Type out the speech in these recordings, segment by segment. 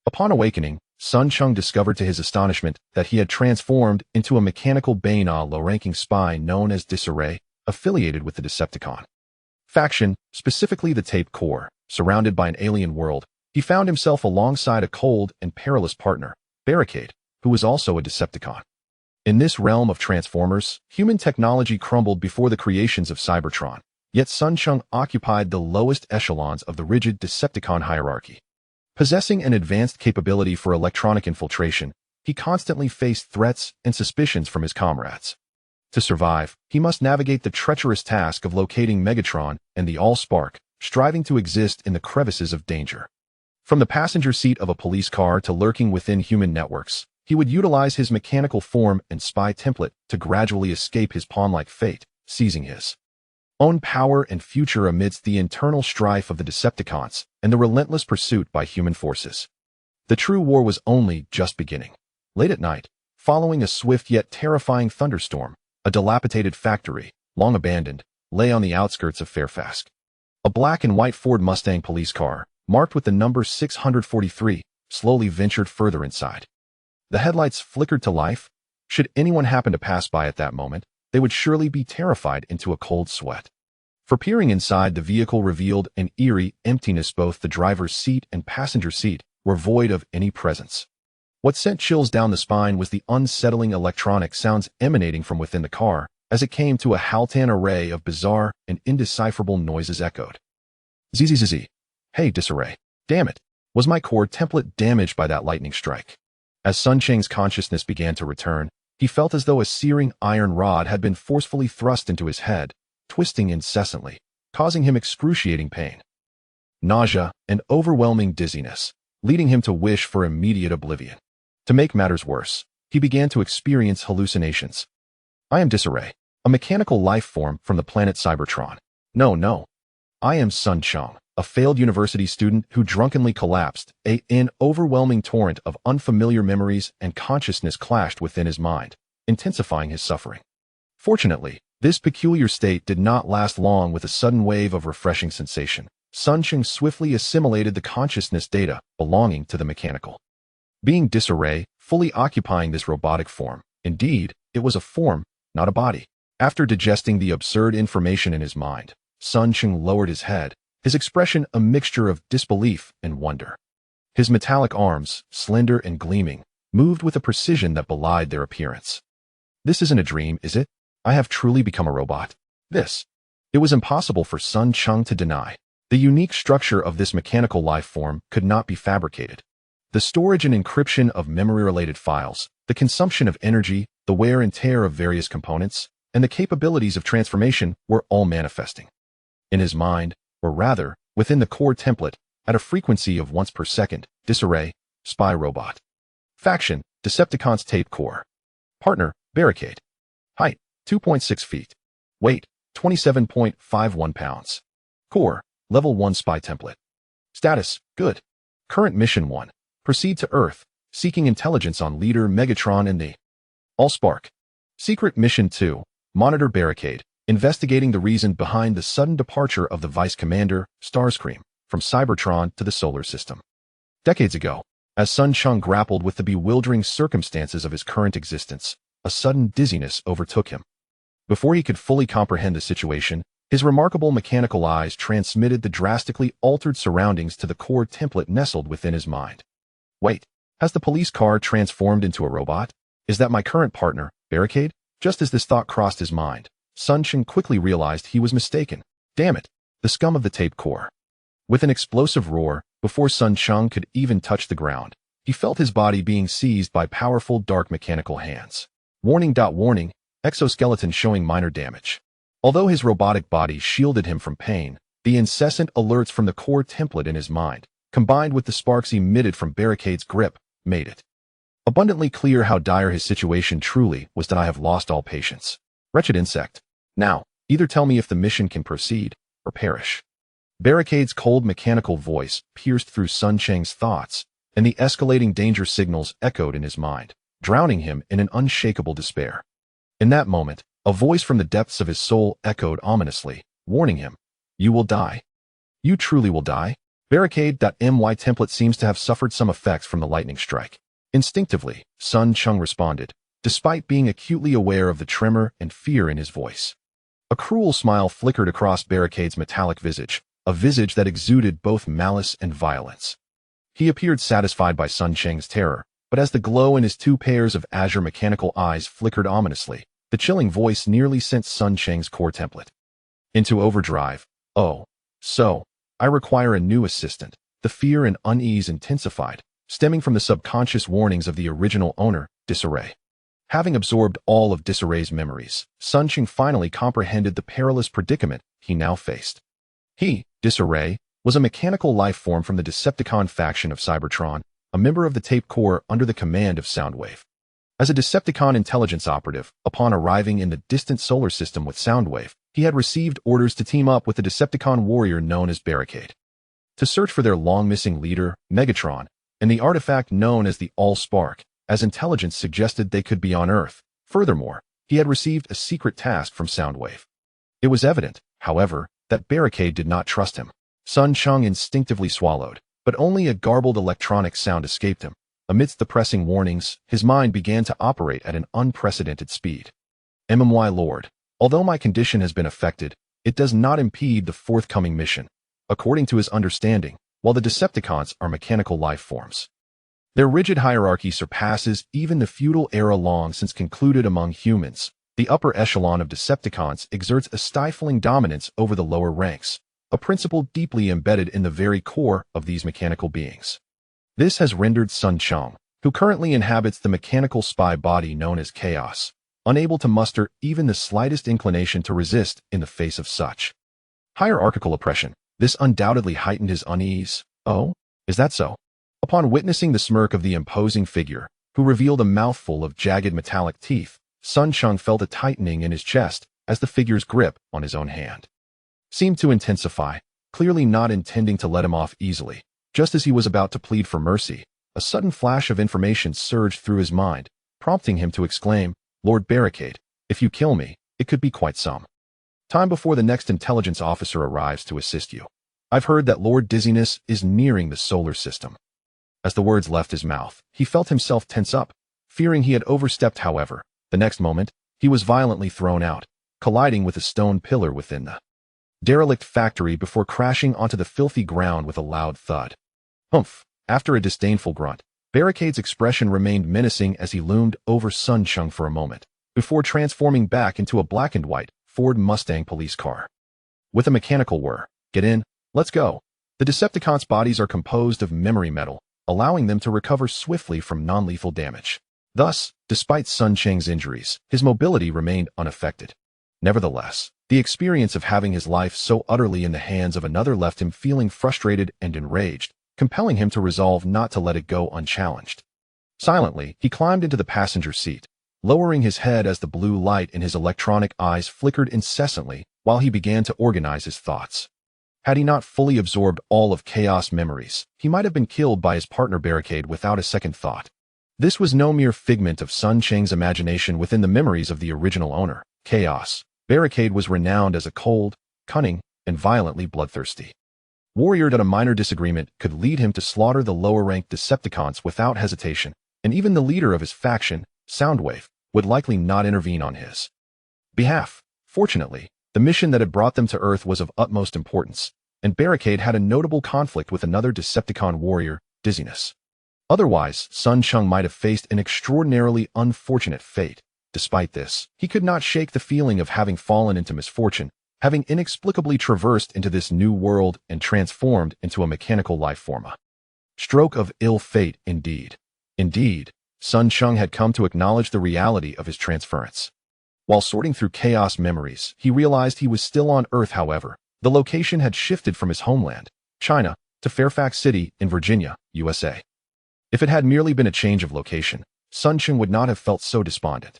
Upon awakening, Sun Cheng discovered to his astonishment that he had transformed into a mechanical Baina low-ranking spy known as Disarray, affiliated with the Decepticon faction, specifically the Cassette Corps. Surrounded by an alien world, he found himself alongside a cold and perilous partner, Barricade, who was also a Decepticon. In this realm of Transformers, human technology crumbled before the creations of Cybertron, yet Sun Cheng occupied the lowest echelons of the rigid Decepticon hierarchy. Possessing an advanced capability for electronic infiltration, he constantly faced threats and suspicions from his comrades. To survive, he must navigate the treacherous task of locating Megatron and the All-Spark, striving to exist in the crevices of danger. From the passenger seat of a police car to lurking within human networks, he would utilize his mechanical form and spy template to gradually escape his pawn-like fate, seizing his own power and future amidst the internal strife of the Decepticons and the relentless pursuit by human forces. The true war was only just beginning. Late at night, following a swift yet terrifying thunderstorm, a dilapidated factory, long abandoned, lay on the outskirts of Fairfax. A black and white Ford Mustang police car, marked with the number 643, slowly ventured further inside. The headlights flickered to life. Should anyone happen to pass by at that moment, they would surely be terrified into a cold sweat. For peering inside, the vehicle revealed an eerie emptiness. Both the driver's seat and passenger seat were void of any presence. What sent chills down the spine was the unsettling electronic sounds emanating from within the car, as it came to a haltan array of bizarre and indecipherable noises echoed. Zzz. Hey, Disarray. Damn it. Was my core template damaged by that lightning strike? As Sun Cheng's consciousness began to return, he felt as though a searing iron rod had been forcefully thrust into his head, twisting incessantly, causing him excruciating pain, nausea, and overwhelming dizziness, leading him to wish for immediate oblivion. To make matters worse, he began to experience hallucinations. I am Disarray, a mechanical life form from the planet Cybertron. No. I am Sun Cheng, a failed university student who drunkenly collapsed. An overwhelming torrent of unfamiliar memories and consciousness clashed within his mind, intensifying his suffering. Fortunately, this peculiar state did not last long. With a sudden wave of refreshing sensation, Sun Cheng swiftly assimilated the consciousness data belonging to the mechanical being Disarray, fully occupying this robotic form. Indeed, it was a form, not a body. After digesting the absurd information in his mind, Sun Cheng lowered his head, his expression a mixture of disbelief and wonder. His metallic arms, slender and gleaming, moved with a precision that belied their appearance. This isn't a dream, is it? I have truly become a robot. It was impossible for Sun Cheng to deny. The unique structure of this mechanical life form could not be fabricated. The storage and encryption of memory-related files, the consumption of energy, the wear and tear of various components, and the capabilities of transformation were all manifesting. In his mind, or rather, within the core template, at a frequency of once per second, Disarray, spy robot. Faction, Decepticon's Cassette Corps. Partner, Barricade. Height, 2.6 feet. Weight, 27.51 pounds. Core, Level 1 spy template. Status, good. Current mission 1. Proceed to Earth, seeking intelligence on leader Megatron and the All-Spark. Secret mission 2. Monitor Barricade, investigating the reason behind the sudden departure of the Vice Commander, Starscream, from Cybertron to the solar system. Decades ago, as Sun Cheng grappled with the bewildering circumstances of his current existence, a sudden dizziness overtook him. Before he could fully comprehend the situation, his remarkable mechanical eyes transmitted the drastically altered surroundings to the core template nestled within his mind. Wait, has the police car transformed into a robot? Is that my current partner, Barricade? Just as this thought crossed his mind, Sun Cheng quickly realized he was mistaken. Damn it, the scum of the Cassette Corps. With an explosive roar, before Sun Cheng could even touch the ground, he felt his body being seized by powerful dark mechanical hands. Warning, exoskeleton showing minor damage. Although his robotic body shielded him from pain, the incessant alerts from the core template in his mind, combined with the sparks emitted from Barricade's grip, made it abundantly clear how dire his situation truly was. That I have lost all patience. Wretched insect. Now, either tell me if the mission can proceed, or perish. Barricade's cold mechanical voice pierced through Sun Cheng's thoughts, and the escalating danger signals echoed in his mind, drowning him in an unshakable despair. In that moment, a voice from the depths of his soul echoed ominously, warning him, "You will die. You truly will die." Barricade.my template seems to have suffered some effects from the lightning strike. Instinctively, Sun Cheng responded, despite being acutely aware of the tremor and fear in his voice. A cruel smile flickered across Barricade's metallic visage, a visage that exuded both malice and violence. He appeared satisfied by Sun Cheng's terror, but as the glow in his two pairs of azure mechanical eyes flickered ominously, the chilling voice nearly sent Sun Cheng's core template into overdrive. Oh, so, I require a new assistant. The fear and unease intensified, stemming from the subconscious warnings of the original owner, Disarray. Having absorbed all of Disarray's memories, Sun Cheng finally comprehended the perilous predicament he now faced. He, Disarray, was a mechanical life form from the Decepticon faction of Cybertron, a member of the Tape Corps under the command of Soundwave. As a Decepticon intelligence operative, upon arriving in the distant solar system with Soundwave, he had received orders to team up with the Decepticon warrior known as Barricade, to search for their long-missing leader, Megatron, and the artifact known as the All-Spark, as intelligence suggested they could be on Earth. Furthermore, he had received a secret task from Soundwave. It was evident, however, that Barricade did not trust him. Sun Cheng instinctively swallowed, but only a garbled electronic sound escaped him. Amidst the pressing warnings, his mind began to operate at an unprecedented speed. My lord, although my condition has been affected, it does not impede the forthcoming mission. According to his understanding, while the Decepticons are mechanical life forms, their rigid hierarchy surpasses even the feudal era long since concluded among humans. The upper echelon of Decepticons exerts a stifling dominance over the lower ranks, a principle deeply embedded in the very core of these mechanical beings. This has rendered Sun Cheng, who currently inhabits the mechanical spy body known as Chaos, unable to muster even the slightest inclination to resist in the face of such hierarchical oppression. This undoubtedly heightened his unease. Oh, is that so? Upon witnessing the smirk of the imposing figure, who revealed a mouthful of jagged metallic teeth, Sun Cheng felt a tightening in his chest as the figure's grip on his own hand seemed to intensify, clearly not intending to let him off easily. Just as he was about to plead for mercy, a sudden flash of information surged through his mind, prompting him to exclaim, "Lord Barricade, if you kill me, it could be quite some time before the next intelligence officer arrives to assist you. I've heard that Lord Dizziness is nearing the solar system." As the words left his mouth, he felt himself tense up, fearing he had overstepped. However, the next moment, he was violently thrown out, colliding with a stone pillar within the derelict factory before crashing onto the filthy ground with a loud thud. Humph! After a disdainful grunt, Barricade's expression remained menacing as he loomed over Sun Cheng for a moment, before transforming back into a black and white Ford Mustang police car. With a mechanical whir, "Get in, let's go." The Decepticons' bodies are composed of memory metal, allowing them to recover swiftly from non-lethal damage. Thus, despite Sun Cheng's injuries, his mobility remained unaffected. Nevertheless, the experience of having his life so utterly in the hands of another left him feeling frustrated and enraged, compelling him to resolve not to let it go unchallenged. Silently, he climbed into the passenger seat, lowering his head as the blue light in his electronic eyes flickered incessantly while he began to organize his thoughts. Had he not fully absorbed all of Chaos' memories, he might have been killed by his partner Barricade without a second thought. This was no mere figment of Sun Cheng's imagination within the memories of the original owner, Chaos. Barricade was renowned as a cold, cunning, and violently bloodthirsty warrior that a minor disagreement could lead him to slaughter the lower-ranked Decepticons without hesitation, and even the leader of his faction, Soundwave, would likely not intervene on his behalf. Fortunately, the mission that had brought them to Earth was of utmost importance, and Barricade had a notable conflict with another Decepticon warrior, Dizziness. Otherwise, Sun Cheng might have faced an extraordinarily unfortunate fate. Despite this, he could not shake the feeling of having fallen into misfortune, having inexplicably traversed into this new world and transformed into a mechanical life form. A stroke of ill fate indeed. Indeed, Sun Cheng had come to acknowledge the reality of his transference. While sorting through Chaos memories, he realized he was still on Earth. However, the location had shifted from his homeland, China, to Fairfax City in Virginia, USA. If it had merely been a change of location, Sun Cheng would not have felt so despondent.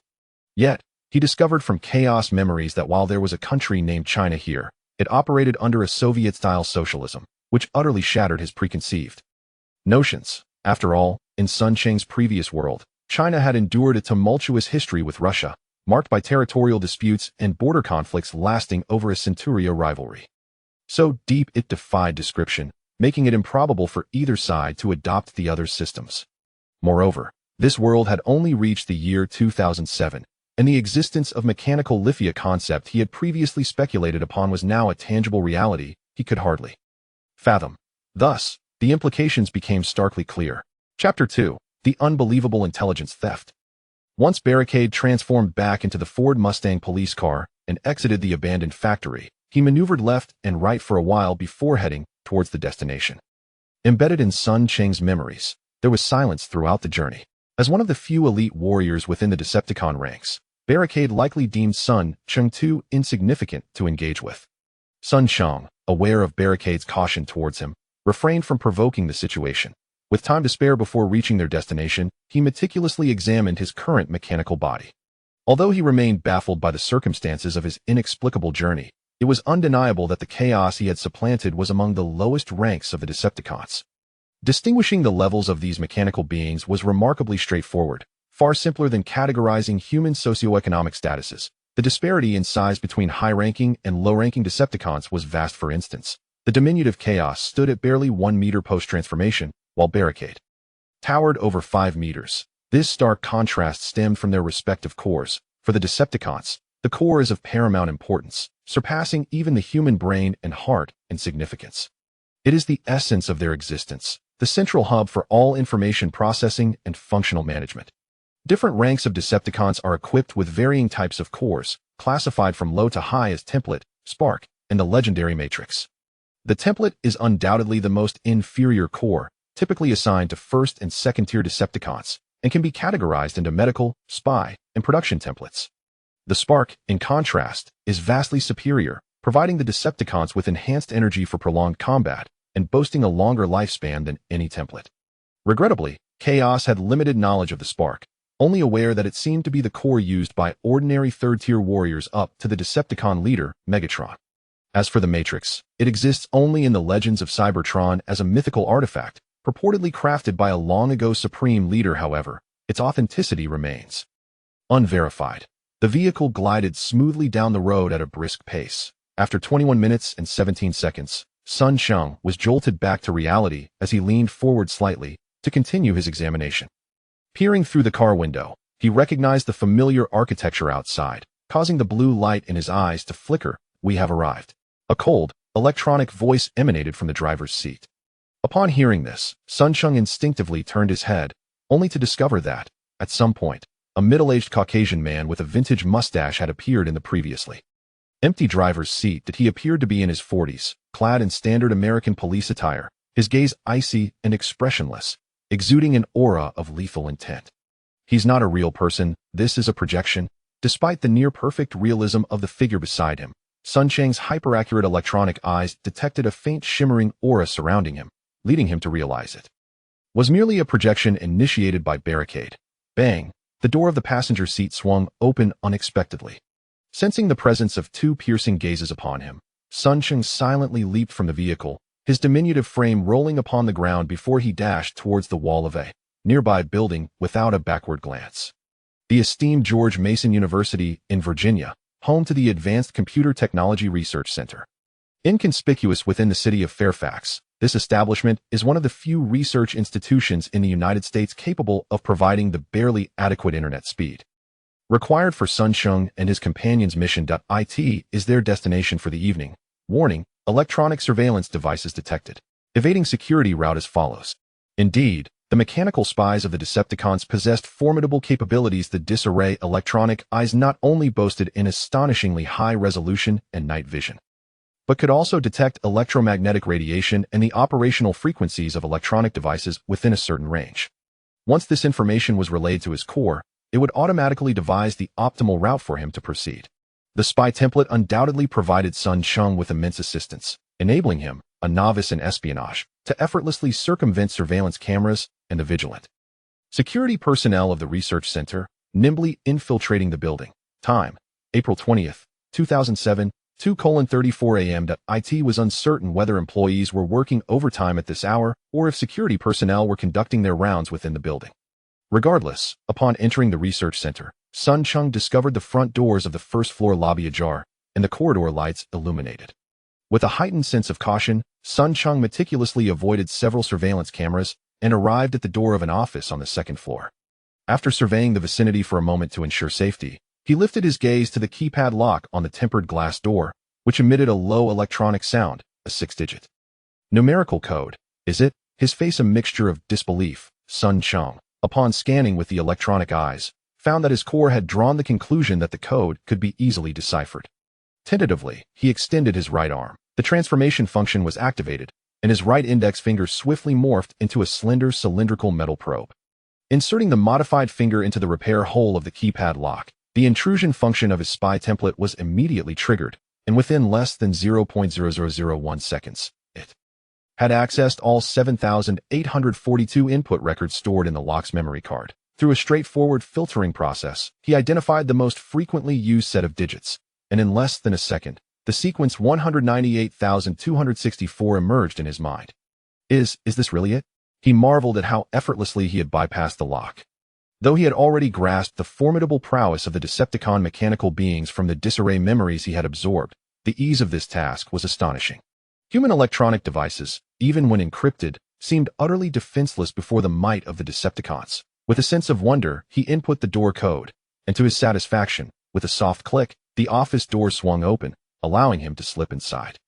Yet, he discovered from Chaos memories that while there was a country named China here, it operated under a Soviet-style socialism, which utterly shattered his preconceived notions. After all, in Sun Cheng's previous world, China had endured a tumultuous history with Russia, marked by territorial disputes and border conflicts lasting over a century rivalry. So deep it defied description, making it improbable for either side to adopt the other's systems. Moreover, this world had only reached the year 2007, and the existence of mechanical lithia concept he had previously speculated upon was now a tangible reality he could hardly fathom. Thus, the implications became starkly clear. Chapter 2. The Unbelievable Intelligence Theft. Once Barricade transformed back into the Ford Mustang police car and exited the abandoned factory, he maneuvered left and right for a while before heading towards the destination. Embedded in Sun Cheng's memories, there was silence throughout the journey. As one of the few elite warriors within the Decepticon ranks, Barricade likely deemed Sun Cheng too insignificant to engage with. Sun Cheng, aware of Barricade's caution towards him, refrained from provoking the situation. With time to spare before reaching their destination, he meticulously examined his current mechanical body. Although he remained baffled by the circumstances of his inexplicable journey, it was undeniable that the chaos he had supplanted was among the lowest ranks of the Decepticons. Distinguishing the levels of these mechanical beings was remarkably straightforward, far simpler than categorizing human socioeconomic statuses. The disparity in size between high-ranking and low-ranking Decepticons was vast. For instance, the diminutive Chaos stood at barely 1 meter post-transformation, while Barricade towered over 5 meters. This stark contrast stemmed from their respective cores. For the Decepticons, the core is of paramount importance, surpassing even the human brain and heart in significance. It is the essence of their existence, the central hub for all information processing and functional management. Different ranks of Decepticons are equipped with varying types of cores, classified from low to high as Template, Spark, and the legendary Matrix. The Template is undoubtedly the most inferior core, typically assigned to first and second tier Decepticons, and can be categorized into medical, spy, and production templates. The Spark, in contrast, is vastly superior, providing the Decepticons with enhanced energy for prolonged combat, and boasting a longer lifespan than any template. Regrettably, Chaos had limited knowledge of the Spark, only aware that it seemed to be the core used by ordinary third-tier warriors up to the Decepticon leader, Megatron. As for the Matrix, it exists only in the legends of Cybertron as a mythical artifact, purportedly crafted by a long-ago supreme leader. However, its authenticity remains unverified. The vehicle glided smoothly down the road at a brisk pace. After 21 minutes and 17 seconds, Sun Cheng was jolted back to reality as he leaned forward slightly to continue his examination. Peering through the car window, he recognized the familiar architecture outside, causing the blue light in his eyes to flicker. "We have arrived." A cold, electronic voice emanated from the driver's seat. Upon hearing this, Sun Cheng instinctively turned his head, only to discover that, at some point, a middle-aged Caucasian man with a vintage mustache had appeared in the previously empty driver's seat. That he appeared to be in his 40s, clad in standard American police attire, his gaze icy and expressionless, exuding an aura of lethal intent. He's not a real person, this is a projection. Despite the near-perfect realism of the figure beside him, Sun Cheng's hyper-accurate electronic eyes detected a faint shimmering aura surrounding him, leading him to realize it was merely a projection initiated by Barricade. Bang! The door of the passenger seat swung open unexpectedly. Sensing the presence of two piercing gazes upon him, Sun Cheng silently leaped from the vehicle, his diminutive frame rolling upon the ground before he dashed towards the wall of a nearby building without a backward glance. The esteemed George Mason University in Virginia, home to the Advanced Computer Technology Research Center. Inconspicuous within the city of Fairfax, this establishment is one of the few research institutions in the United States capable of providing the barely adequate internet speed required for Sun Cheng and his companions' mission. It is their destination for the evening. Warning: electronic surveillance devices detected. Evading security route as follows. Indeed, the mechanical spies of the Decepticons possessed formidable capabilities. The disarray electronic eyes not only boasted an astonishingly high resolution and night vision, but could also detect electromagnetic radiation and the operational frequencies of electronic devices within a certain range. Once this information was relayed to his core, it would automatically devise the optimal route for him to proceed. The spy template undoubtedly provided Sun Cheng with immense assistance, enabling him, a novice in espionage, to effortlessly circumvent surveillance cameras and the vigilant security personnel of the research center, nimbly infiltrating the building. Time: April 20th, 2007, 2:34 a.m. It was uncertain whether employees were working overtime at this hour or if security personnel were conducting their rounds within the building. Regardless, upon entering the research center, Sun Cheng discovered the front doors of the first-floor lobby ajar and the corridor lights illuminated. With a heightened sense of caution, Sun Cheng meticulously avoided several surveillance cameras and arrived at the door of an office on the second floor. After surveying the vicinity for a moment to ensure safety, he lifted his gaze to the keypad lock on the tempered glass door, which emitted a low electronic sound, a 6-digit numerical code. Is it? His face a mixture of disbelief. Sun Cheng, upon scanning with the electronic eyes, found that his core had drawn the conclusion that the code could be easily deciphered. Tentatively, he extended his right arm. The transformation function was activated, and his right index finger swiftly morphed into a slender cylindrical metal probe. Inserting the modified finger into the repair hole of the keypad lock, the intrusion function of his spy template was immediately triggered, and within less than 0.0001 seconds, it had accessed all 7,842 input records stored in the lock's memory card. Through a straightforward filtering process, he identified the most frequently used set of digits, and in less than a second, the sequence 198,264 emerged in his mind. Is this really it? He marveled at how effortlessly he had bypassed the lock. Though he had already grasped the formidable prowess of the Decepticon mechanical beings from the disarray memories he had absorbed, the ease of this task was astonishing. Human electronic devices, even when encrypted, seemed utterly defenseless before the might of the Decepticons. With a sense of wonder, he input the door code, and to his satisfaction, with a soft click, the office door swung open, allowing him to slip inside.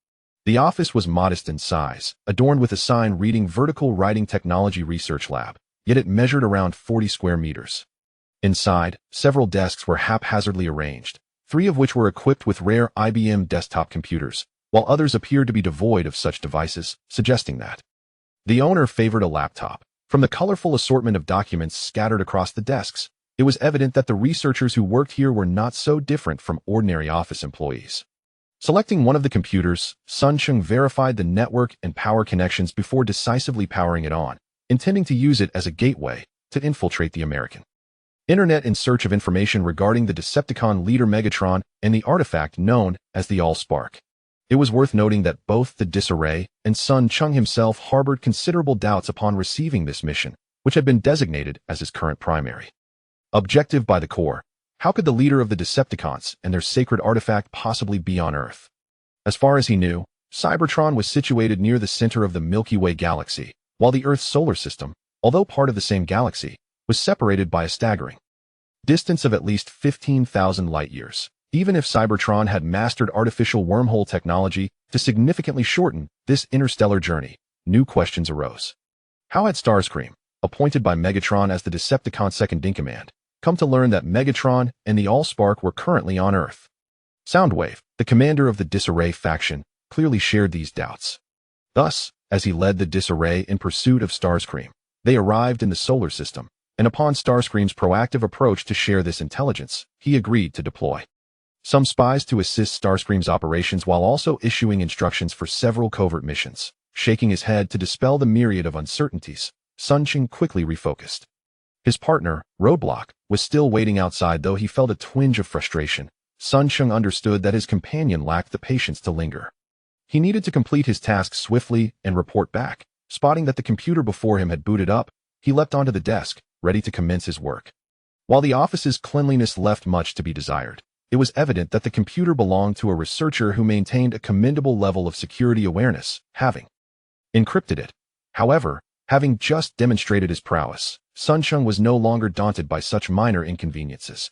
The office was modest in size, adorned with a sign reading Vertical Writing Technology Research Lab, yet it measured around 40 square meters. Inside, several desks were haphazardly arranged, 3 of which were equipped with rare IBM desktop computers, while others appeared to be devoid of such devices, suggesting that the owner favored a laptop. From the colorful assortment of documents scattered across the desks, it was evident that the researchers who worked here were not so different from ordinary office employees. Selecting one of the computers, Sun Cheng verified the network and power connections before decisively powering it on, intending to use it as a gateway to infiltrate the American Internet in search of information regarding the Decepticon leader Megatron and the artifact known as the Allspark. It was worth noting that both the Disarray and Sun Cheng himself harbored considerable doubts upon receiving this mission, which had been designated as his current primary objective by the Corps. How could the leader of the Decepticons and their sacred artifact possibly be on Earth? As far as he knew, Cybertron was situated near the center of the Milky Way galaxy, while the Earth's solar system, although part of the same galaxy, was separated by a staggering distance of at least 15,000 light-years. Even if Cybertron had mastered artificial wormhole technology to significantly shorten this interstellar journey, new questions arose. How had Starscream, appointed by Megatron as the Decepticon second-in-command, come to learn that Megatron and the Allspark were currently on Earth? Soundwave, the commander of the Disarray faction, clearly shared these doubts. Thus, as he led the Disarray in pursuit of Starscream, they arrived in the solar system, and upon Starscream's proactive approach to share this intelligence, he agreed to deploy some spies to assist Starscream's operations while also issuing instructions for several covert missions. Shaking his head to dispel the myriad of uncertainties, Sun Cheng quickly refocused. His partner, Roadblock, was still waiting outside, though he felt a twinge of frustration. Sun Cheng understood that his companion lacked the patience to linger. He needed to complete his task swiftly and report back. Spotting that the computer before him had booted up, he leapt onto the desk, ready to commence his work. While the office's cleanliness left much to be desired, it was evident that the computer belonged to a researcher who maintained a commendable level of security awareness, having encrypted it. However, having just demonstrated his prowess, Sun Cheng was no longer daunted by such minor inconveniences.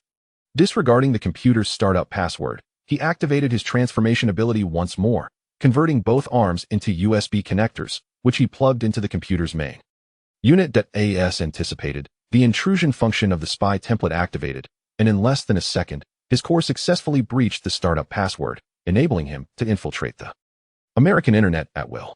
Disregarding the computer's startup password, he activated his transformation ability once more, converting both arms into USB connectors, which he plugged into the computer's main unit. As anticipated, the intrusion function of the spy template activated, and in less than a second, his core successfully breached the startup password, enabling him to infiltrate the American Internet at will.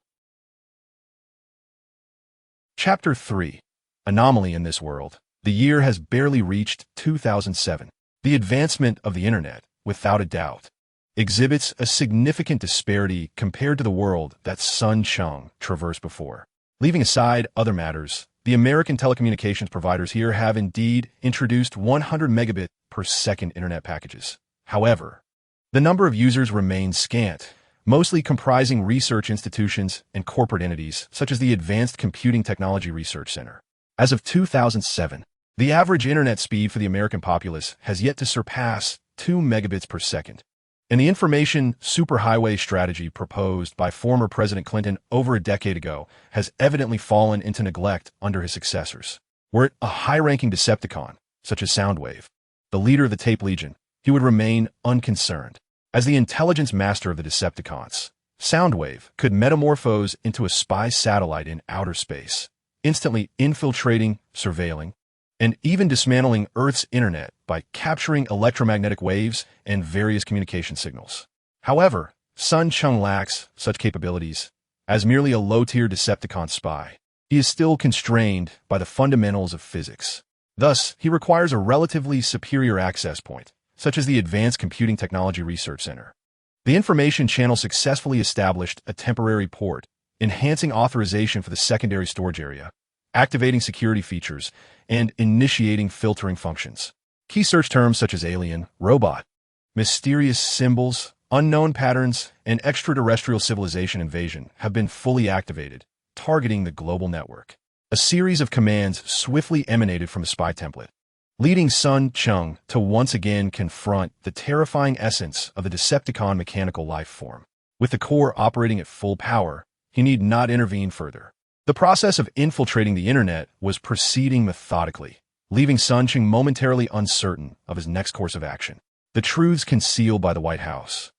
Chapter 3. Anomaly in this world. The year has barely reached 2007. The advancement of the Internet, without a doubt, exhibits a significant disparity compared to the world that Sun Cheng traversed before. Leaving aside other matters, the American telecommunications providers here have indeed introduced 100 megabit per second internet packages. However, the number of users remains scant, mostly comprising research institutions and corporate entities such as the Advanced Computing Technology Research Center. As of 2007, the average internet speed for the American populace has yet to surpass 2 megabits per second. And the information superhighway strategy proposed by former President Clinton over a decade ago has evidently fallen into neglect under his successors. Were it a high-ranking Decepticon, such as Soundwave, the leader of the Tape Legion, he would remain unconcerned. As the intelligence master of the Decepticons, Soundwave could metamorphose into a spy satellite in outer space, instantly infiltrating, surveilling, and even dismantling Earth's internet by capturing electromagnetic waves and various communication signals. However, Cheng lacks such capabilities. As merely a low-tier Decepticon spy, he is still constrained by the fundamentals of physics. Thus, he requires a relatively superior access point, such as the Advanced Computing Technology Research Center. The information channel successfully established a temporary port, enhancing authorization for the secondary storage area, activating security features, and initiating filtering functions. Key search terms such as alien, robot, mysterious symbols, unknown patterns, and extraterrestrial civilization invasion have been fully activated, targeting the global network. A series of commands swiftly emanated from the spy template, leading Cheng to once again confront the terrifying essence of the Decepticon mechanical life form. With the core operating at full power, he need not intervene further. The process of infiltrating the internet was proceeding methodically, leaving Cheng momentarily uncertain of his next course of action. The truths concealed by the White House.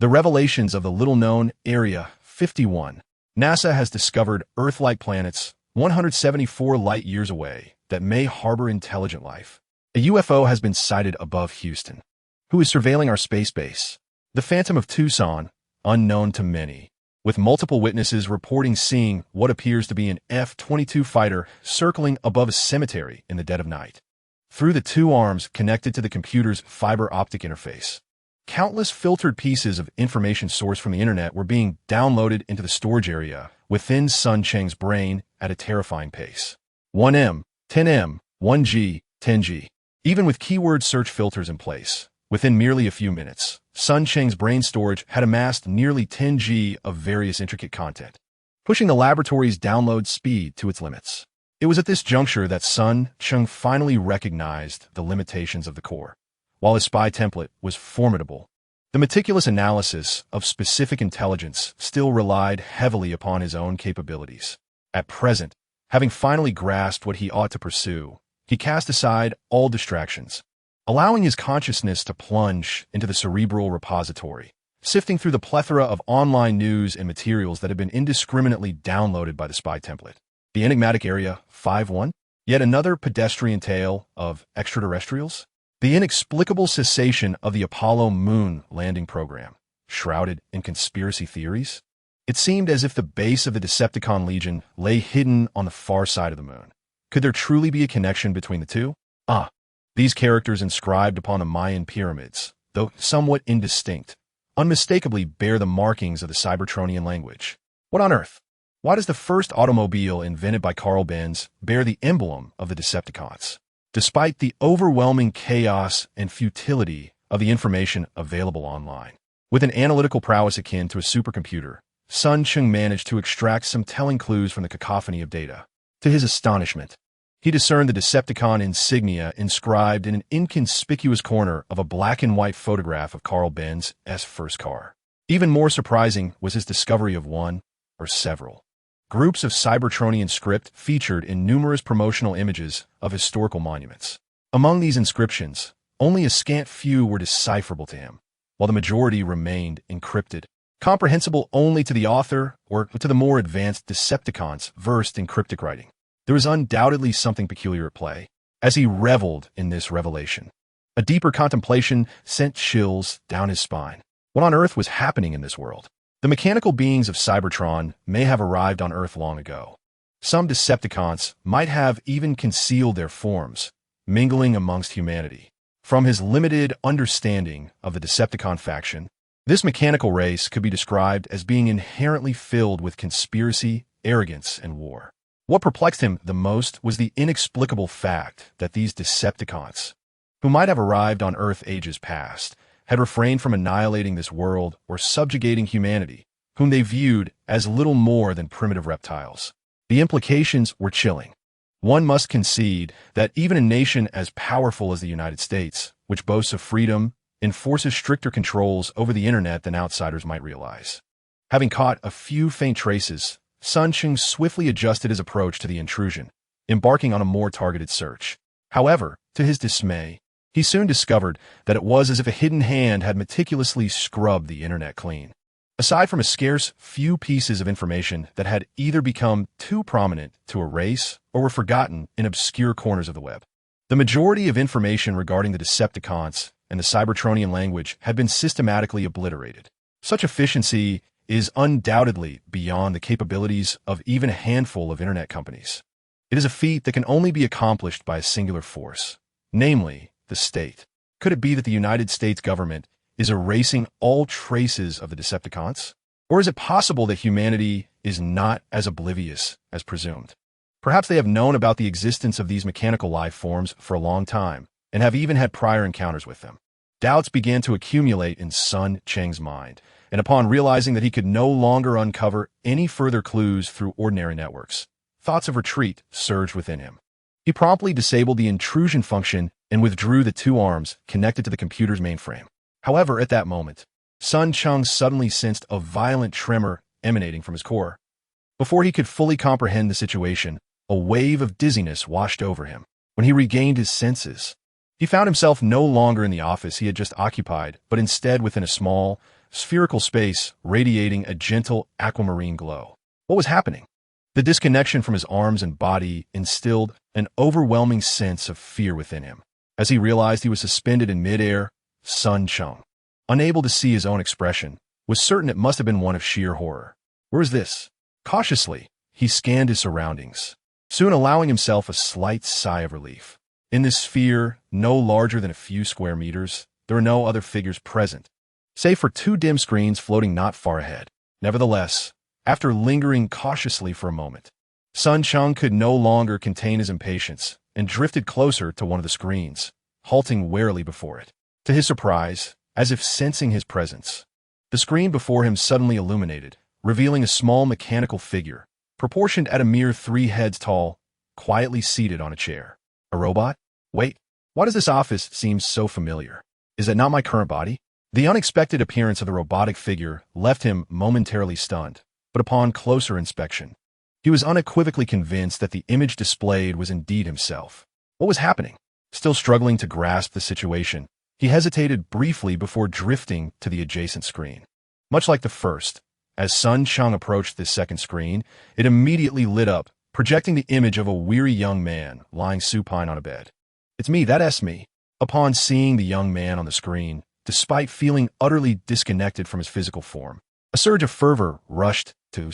The revelations of the little-known Area 51. NASA has discovered Earth-like planets 174 light-years away that may harbor intelligent life. A UFO has been sighted above Houston, who is surveilling our space base. The Phantom of Tucson, unknown to many, with multiple witnesses reporting seeing what appears to be an F-22 fighter circling above a cemetery in the dead of night. Through the two arms connected to the computer's fiber optic interface, countless filtered pieces of information sourced from the internet were being downloaded into the storage area within Cheng's brain at a terrifying pace. 1M, 10M, 1G, 10G. Even with keyword search filters in place, within merely a few minutes, Cheng's brain storage had amassed nearly 10G of various intricate content, pushing the laboratory's download speed to its limits. It was at this juncture that Cheng finally recognized the limitations of the core. While his spy template was formidable, the meticulous analysis of specific intelligence still relied heavily upon his own capabilities. At present, having finally grasped what he ought to pursue, he cast aside all distractions, allowing his consciousness to plunge into the cerebral repository, sifting through the plethora of online news and materials that had been indiscriminately downloaded by the spy template. The enigmatic Area 51? Yet another pedestrian tale of extraterrestrials? The inexplicable cessation of the Apollo moon landing program, shrouded in conspiracy theories? It seemed as if the base of the Decepticon Legion lay hidden on the far side of the moon. Could there truly be a connection between the two? These characters inscribed upon the Mayan pyramids, though somewhat indistinct, unmistakably bear the markings of the Cybertronian language. What on earth? Why does the first automobile invented by Carl Benz bear the emblem of the Decepticons? Despite the overwhelming chaos and futility of the information available online. With an analytical prowess akin to a supercomputer, Cheng managed to extract some telling clues from the cacophony of data. To his astonishment, he discerned the Decepticon insignia inscribed in an inconspicuous corner of a black-and-white photograph of Carl Benz's first car. Even more surprising was his discovery of one, or several, groups of Cybertronian script featured in numerous promotional images of historical monuments. Among these inscriptions, only a scant few were decipherable to him, while the majority remained encrypted, comprehensible only to the author or to the more advanced Decepticons versed in cryptic writing. There was undoubtedly something peculiar at play, as he reveled in this revelation. A deeper contemplation sent chills down his spine. What on earth was happening in this world? The mechanical beings of Cybertron may have arrived on Earth long ago. Some Decepticons might have even concealed their forms, mingling amongst humanity. From his limited understanding of the Decepticon faction, this mechanical race could be described as being inherently filled with conspiracy, arrogance, and war. What perplexed him the most was the inexplicable fact that these Decepticons, who might have arrived on Earth ages past, had refrained from annihilating this world or subjugating humanity, whom they viewed as little more than primitive reptiles. The implications were chilling. One must concede that even a nation as powerful as the United States, which boasts of freedom, enforces stricter controls over the internet than outsiders might realize. Having caught a few faint traces, Cheng swiftly adjusted his approach to the intrusion, embarking on a more targeted search. However, to his dismay, he soon discovered that it was as if a hidden hand had meticulously scrubbed the internet clean. Aside from a scarce few pieces of information that had either become too prominent to erase or were forgotten in obscure corners of the web, the majority of information regarding the Decepticons and the Cybertronian language had been systematically obliterated. Such efficiency is undoubtedly beyond the capabilities of even a handful of internet companies. It is a feat that can only be accomplished by a singular force, namely, the state. Could it be that the United States government is erasing all traces of the Decepticons? Or is it possible that humanity is not as oblivious as presumed? Perhaps they have known about the existence of these mechanical life forms for a long time, and have even had prior encounters with them. Doubts began to accumulate in Cheng's mind, and upon realizing that he could no longer uncover any further clues through ordinary networks, thoughts of retreat surged within him. He promptly disabled the intrusion function and withdrew the two arms connected to the computer's mainframe. However, at that moment, Cheng suddenly sensed a violent tremor emanating from his core. Before he could fully comprehend the situation, a wave of dizziness washed over him. When he regained his senses, he found himself no longer in the office he had just occupied, but instead within a small, spherical space radiating a gentle aquamarine glow. What was happening? The disconnection from his arms and body instilled an overwhelming sense of fear within him. As he realized he was suspended in midair, Cheng, unable to see his own expression, was certain it must have been one of sheer horror. Where is this? Cautiously, he scanned his surroundings, soon allowing himself a slight sigh of relief. In this sphere, no larger than a few square meters, there were no other figures present, save for two dim screens floating not far ahead. Nevertheless, after lingering cautiously for a moment, Cheng could no longer contain his impatience and drifted closer to one of the screens, halting warily before it. To his surprise, as if sensing his presence, the screen before him suddenly illuminated, revealing a small mechanical figure, proportioned at a mere 3 heads tall, quietly seated on a chair. A robot? Wait, why does this office seem so familiar? Is that not my current body? The unexpected appearance of the robotic figure left him momentarily stunned, but upon closer inspection, he was unequivocally convinced that the image displayed was indeed himself. What was happening? Still struggling to grasp the situation, he hesitated briefly before drifting to the adjacent screen. Much like the first, as Cheng approached this second screen, it immediately lit up, projecting the image of a weary young man lying supine on a bed. It's me, that's me. Upon seeing the young man on the screen, despite feeling utterly disconnected from his physical form, a surge of fervor rushed to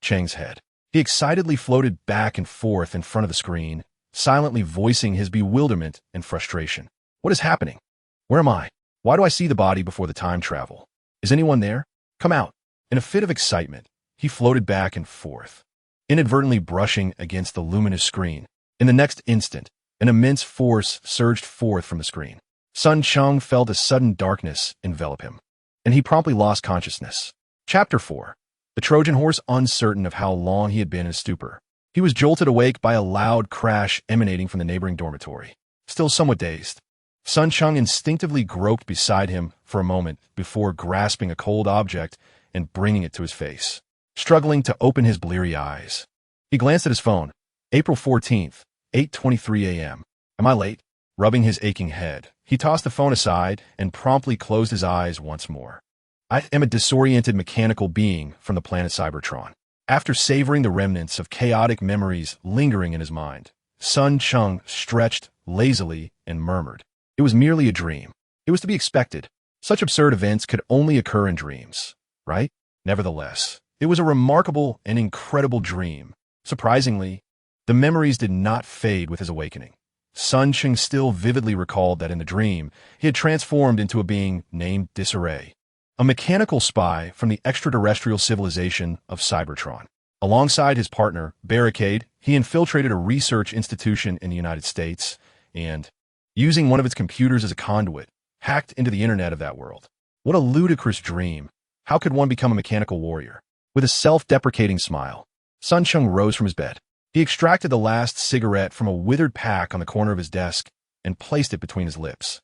Cheng's head. He excitedly floated back and forth in front of the screen, silently voicing his bewilderment and frustration. What is happening? Where am I? Why do I see the body before the time travel? Is anyone there? Come out. In a fit of excitement, he floated back and forth, inadvertently brushing against the luminous screen. In the next instant, an immense force surged forth from the screen. Cheng felt a sudden darkness envelop him, and he promptly lost consciousness. Chapter 4. The Trojan Horse. Uncertain of how long he had been in a stupor, he was jolted awake by a loud crash emanating from the neighboring dormitory. Still somewhat dazed, Cheng instinctively groped beside him for a moment before grasping a cold object and bringing it to his face. Struggling to open his bleary eyes, he glanced at his phone. April 14th, 8:23 a.m. Am I late? Rubbing his aching head, he tossed the phone aside and promptly closed his eyes once more. I am a disoriented mechanical being from the planet Cybertron. After savoring the remnants of chaotic memories lingering in his mind, Cheng stretched lazily and murmured. It was merely a dream. It was to be expected. Such absurd events could only occur in dreams, right? Nevertheless, it was a remarkable and incredible dream. Surprisingly, the memories did not fade with his awakening. Cheng still vividly recalled that in the dream, he had transformed into a being named Disarray, a mechanical spy from the extraterrestrial civilization of Cybertron. Alongside his partner, Barricade, he infiltrated a research institution in the United States and, using one of its computers as a conduit, hacked into the internet of that world. What a ludicrous dream. How could one become a mechanical warrior? With a self-deprecating smile, Cheng rose from his bed. He extracted the last cigarette from a withered pack on the corner of his desk and placed it between his lips.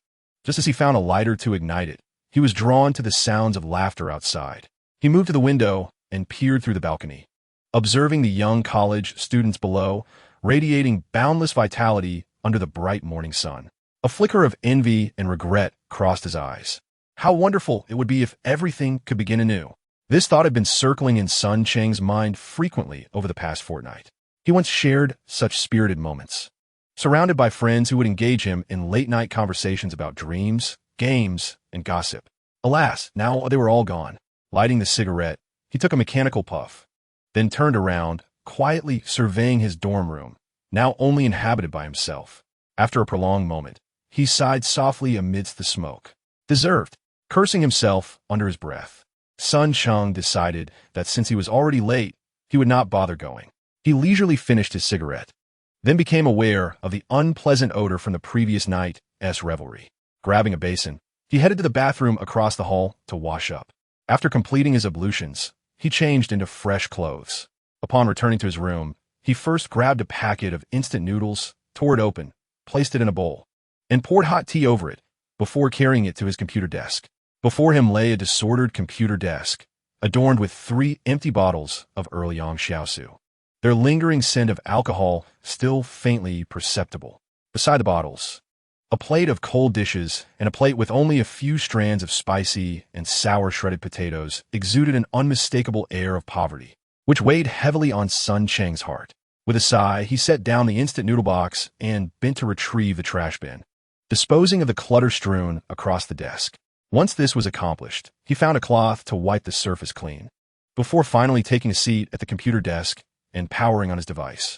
Just as he found a lighter to ignite it, he was drawn to the sounds of laughter outside. He moved to the window and peered through the balcony, observing the young college students below, radiating boundless vitality under the bright morning sun. A flicker of envy and regret crossed his eyes. How wonderful it would be if everything could begin anew. This thought had been circling in Sun Cheng's mind frequently over the past fortnight. He once shared such spirited moments, surrounded by friends who would engage him in late-night conversations about dreams, games, and gossip. Alas, now they were all gone. Lighting the cigarette, he took a mechanical puff, then turned around, quietly surveying his dorm room, now only inhabited by himself. After a prolonged moment, he sighed softly amidst the smoke. Deserved, cursing himself under his breath. Sun Cheng decided that since he was already late, he would not bother going. He leisurely finished his cigarette, then became aware of the unpleasant odor from the previous night's revelry. Grabbing a basin, he headed to the bathroom across the hall to wash up. After completing his ablutions, he changed into fresh clothes. Upon returning to his room, he first grabbed a packet of instant noodles, tore it open, placed it in a bowl, and poured hot tea over it before carrying it to his computer desk. Before him lay a disordered computer desk, adorned with 3 empty bottles of early Yang Xiaosu, their lingering scent of alcohol still faintly perceptible. Beside the bottles, a plate of cold dishes and a plate with only a few strands of spicy and sour shredded potatoes exuded an unmistakable air of poverty, which weighed heavily on Sun Cheng's heart. With a sigh, he set down the instant noodle box and bent to retrieve the trash bin, disposing of the clutter strewn across the desk. Once this was accomplished, he found a cloth to wipe the surface clean, before finally taking a seat at the computer desk and powering on his device.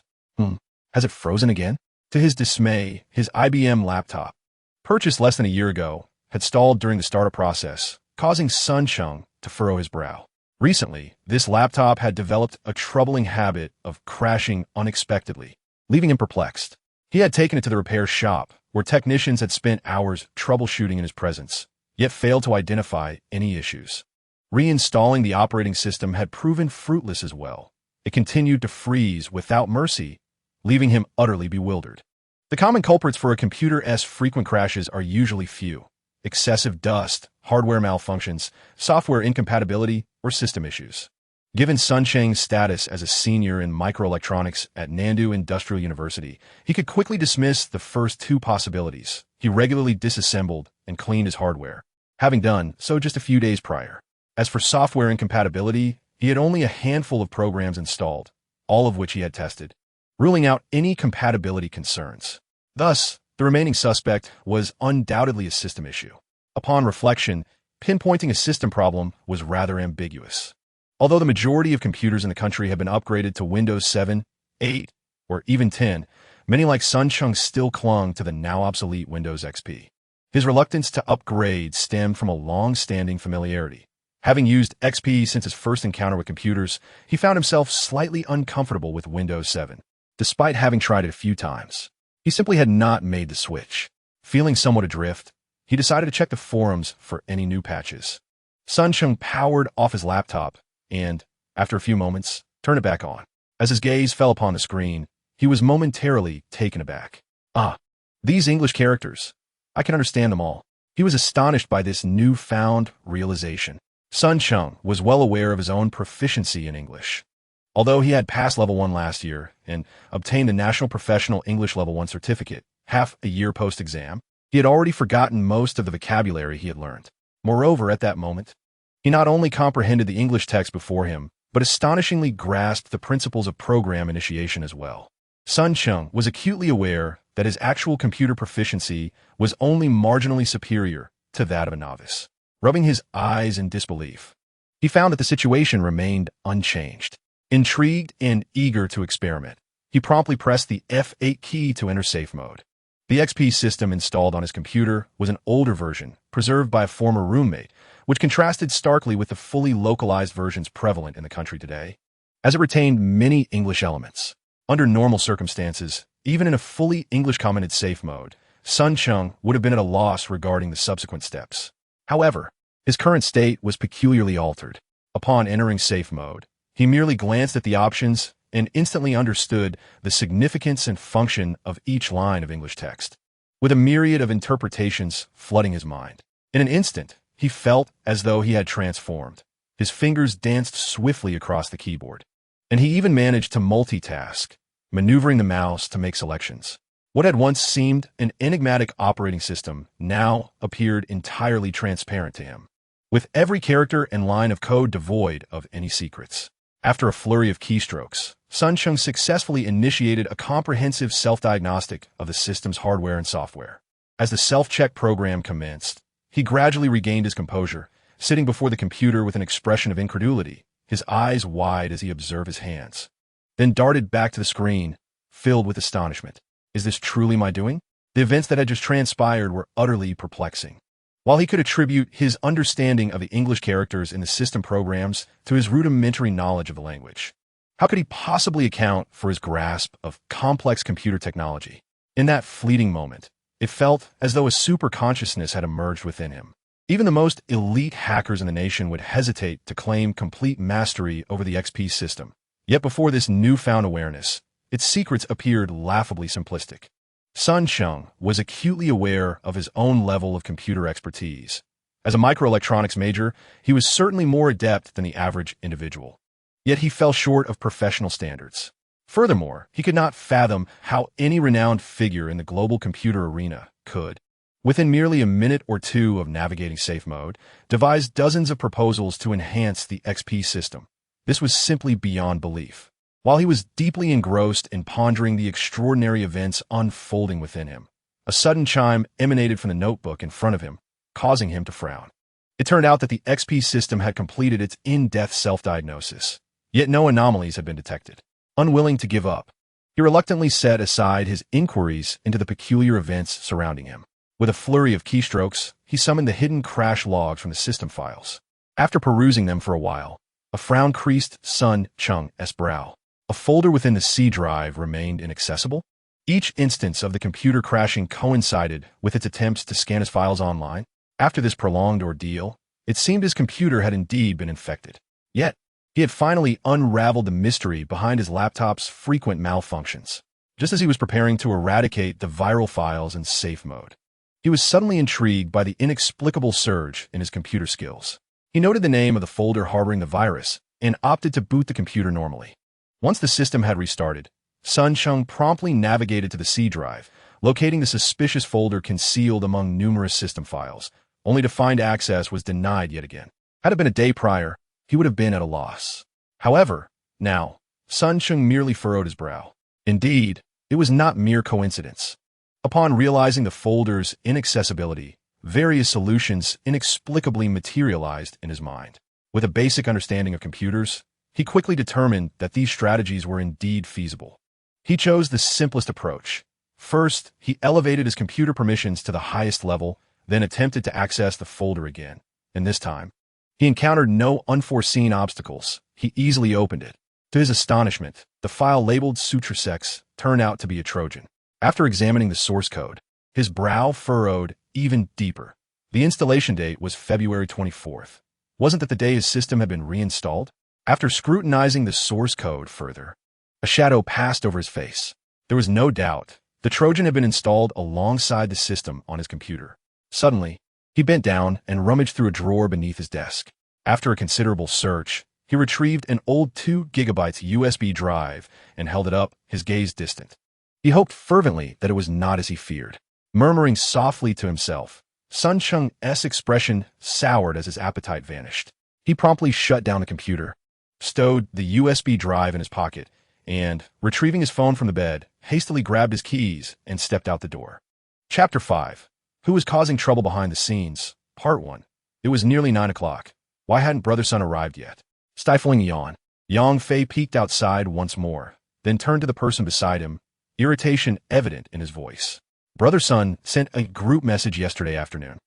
Has it frozen again? To his dismay, his IBM laptop, purchased less than a year ago, had stalled during the startup process, causing Sun Cheng to furrow his brow. Recently, this laptop had developed a troubling habit of crashing unexpectedly, leaving him perplexed. He had taken it to the repair shop, where technicians had spent hours troubleshooting in his presence, yet failed to identify any issues. Reinstalling the operating system had proven fruitless as well. It continued to freeze without mercy, leaving him utterly bewildered. The common culprits for a computer's frequent crashes are usually few: excessive dust, hardware malfunctions, software incompatibility, or system issues. Given Sun Cheng's status as a senior in microelectronics at Nandu Industrial University, he could quickly dismiss the first 2 possibilities. He regularly disassembled and cleaned his hardware, having done so just a few days prior. As for software incompatibility, he had only a handful of programs installed, all of which he had tested, ruling out any compatibility concerns. Thus, the remaining suspect was undoubtedly a system issue. Upon reflection, pinpointing a system problem was rather ambiguous. Although the majority of computers in the country have been upgraded to Windows 7, 8, or even 10, many like Sun Cheng still clung to the now obsolete Windows XP. His reluctance to upgrade stemmed from a long-standing familiarity. Having used XP since his first encounter with computers, he found himself slightly uncomfortable with Windows 7. Despite having tried it a few times, he simply had not made the switch. Feeling somewhat adrift, he decided to check the forums for any new patches. Sun Cheng powered off his laptop and, after a few moments, turned it back on. As his gaze fell upon the screen, he was momentarily taken aback. These English characters. I can understand them all. He was astonished by this newfound realization. Sun Cheng was well aware of his own proficiency in English. Although he had passed Level 1 last year and obtained the National Professional English Level 1 certificate half a year post-exam, he had already forgotten most of the vocabulary he had learned. Moreover, at that moment, he not only comprehended the English text before him, but astonishingly grasped the principles of program initiation as well. Sun Cheng was acutely aware that his actual computer proficiency was only marginally superior to that of a novice. Rubbing his eyes in disbelief, he found that the situation remained unchanged. Intrigued and eager to experiment, he promptly pressed the F8 key to enter safe mode. The XP system installed on his computer was an older version, preserved by a former roommate, which contrasted starkly with the fully localized versions prevalent in the country today, as it retained many English elements. Under normal circumstances, even in a fully English-commented safe mode, Sun Cheng would have been at a loss regarding the subsequent steps. However, his current state was peculiarly altered. Upon entering safe mode, he merely glanced at the options and instantly understood the significance and function of each line of English text. with a myriad of interpretations flooding his mind. In an instant, he felt as though he had transformed. His fingers danced swiftly across the keyboard, and he even managed to multitask, maneuvering the mouse to make selections. What had once seemed an enigmatic operating system now appeared entirely transparent to him, with every character and line of code devoid of any secrets. After a flurry of keystrokes, Cheng successfully initiated a comprehensive self-diagnostic of the system's hardware and software. As the self-check program commenced, he gradually regained his composure, sitting before the computer with an expression of incredulity, his eyes wide as he observed his hands. Then darted back to the screen, filled with astonishment. Is this truly my doing? The events that had just transpired were utterly perplexing. While he could attribute his understanding of the English characters in the system programs to his rudimentary knowledge of the language, how could he possibly account for his grasp of complex computer technology? In that fleeting moment, it felt as though a superconsciousness had emerged within him. Even the most elite hackers in the nation would hesitate to claim complete mastery over the XP system. Yet before this newfound awareness, its secrets appeared laughably simplistic. Cheng was acutely aware of his own level of computer expertise. As a microelectronics major, he was certainly more adept than the average individual. Yet he fell short of professional standards. Furthermore, he could not fathom how any renowned figure in the global computer arena could, within merely a minute or two of navigating safe mode, devise dozens of proposals to enhance the XP system. This was simply beyond belief. While he was deeply engrossed in pondering the extraordinary events unfolding within him, a sudden chime emanated from the notebook in front of him, causing him to frown. It turned out that the XP system had completed its in-depth self-diagnosis, yet no anomalies had been detected. Unwilling to give up, he reluctantly set aside his inquiries into the peculiar events surrounding him. With a flurry of keystrokes, he summoned the hidden crash logs from the system files. After perusing them for a while, a frown creased Cheng's brow. A folder within the C drive remained inaccessible. Each instance of the computer crashing coincided with its attempts to scan his files online. After this prolonged ordeal, it seemed his computer had indeed been infected. Yet, he had finally unraveled the mystery behind his laptop's frequent malfunctions. Just as he was preparing to eradicate the viral files in safe mode, he was suddenly intrigued by the inexplicable surge in his computer skills. He noted the name of the folder harboring the virus and opted to boot the computer normally. Once the system had restarted, Cheng promptly navigated to the C drive, locating the suspicious folder concealed among numerous system files, only to find access was denied yet again. Had it been a day prior, he would have been at a loss. However, now, Cheng merely furrowed his brow. Indeed, it was not mere coincidence. Upon realizing the folder's inaccessibility, various solutions inexplicably materialized in his mind. With a basic understanding of computers, he quickly determined that these strategies were indeed feasible. He chose the simplest approach. First, he elevated his computer permissions to the highest level, then attempted to access the folder again. And this time, he encountered no unforeseen obstacles. He easily opened it. To his astonishment, the file labeled Sutrasex turned out to be a Trojan. After examining the source code, his brow furrowed even deeper. The installation date was February 24th. Wasn't that the day his system had been reinstalled? After scrutinizing the source code further, a shadow passed over his face. There was no doubt the Trojan had been installed alongside the system on his computer. Suddenly, he bent down and rummaged through a drawer beneath his desk. After a considerable search, he retrieved an old 2 GB USB drive and held it up, his gaze distant. He hoped fervently that it was not as he feared. Murmuring softly to himself, Cheng's expression soured as his appetite vanished. He promptly shut down the computer, stowed the USB drive in his pocket, and, retrieving his phone from the bed, hastily grabbed his keys and stepped out the door. Chapter 5. Who was causing trouble behind the scenes? Part 1. It was nearly 9 o'clock. Why hadn't Brother Sun arrived yet? Stifling a yawn, Yang Fei peeked outside once more, then turned to the person beside him, irritation evident in his voice. Brother Sun sent a group message yesterday afternoon,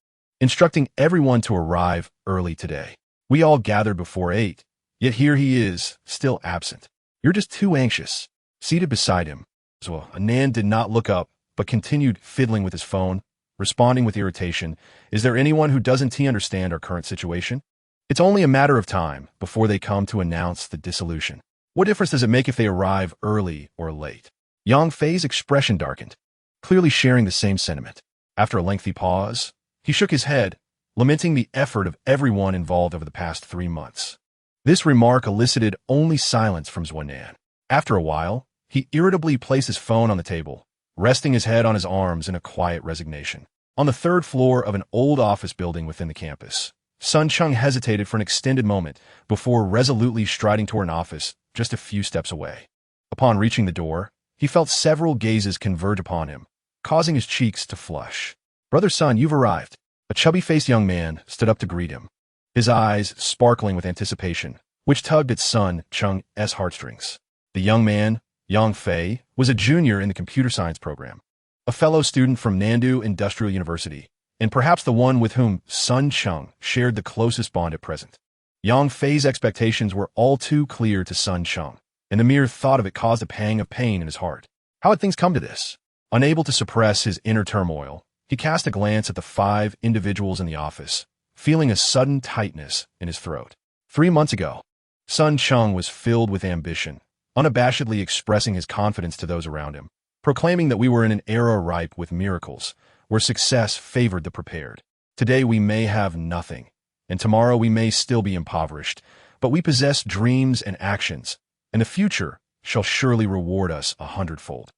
instructing everyone to arrive early today. We all gathered before 8, yet here he is, still absent. You're just too anxious. Seated beside him, Anand did not look up, but continued fiddling with his phone, responding with irritation. Is there anyone who doesn't understand our current situation? It's only a matter of time before they come to announce the dissolution. What difference does it make if they arrive early or late? Yang Fei's expression darkened. clearly sharing the same sentiment. After a lengthy pause, he shook his head, lamenting the effort of everyone involved over the past 3 months. This remark elicited only silence from Xuanan. After a while, he irritably placed his phone on the table, resting his head on his arms in a quiet resignation. On the 3rd floor of an old office building within the campus, Sun Cheng hesitated for an extended moment before resolutely striding toward an office just a few steps away. Upon reaching the door, he felt several gazes converge upon him, causing his cheeks to flush. "Brother Sun, you've arrived." A chubby-faced young man stood up to greet him, his eyes sparkling with anticipation, which tugged at Sun Cheng's heartstrings. The young man, Yang Fei, was a junior in the computer science program, a fellow student from Nandu Industrial University, and perhaps the one with whom Sun Cheng shared the closest bond at present. Yang Fei's expectations were all too clear to Sun Cheng, and the mere thought of it caused a pang of pain in his heart. How had things come to this? Unable to suppress his inner turmoil, he cast a glance at the 5 individuals in the office, feeling a sudden tightness in his throat. 3 months ago, Sun Cheng was filled with ambition, unabashedly expressing his confidence to those around him, proclaiming that we were in an era ripe with miracles, where success favored the prepared. Today we may have nothing, and tomorrow we may still be impoverished, but we possess dreams and actions, and the future shall surely reward us 100-fold.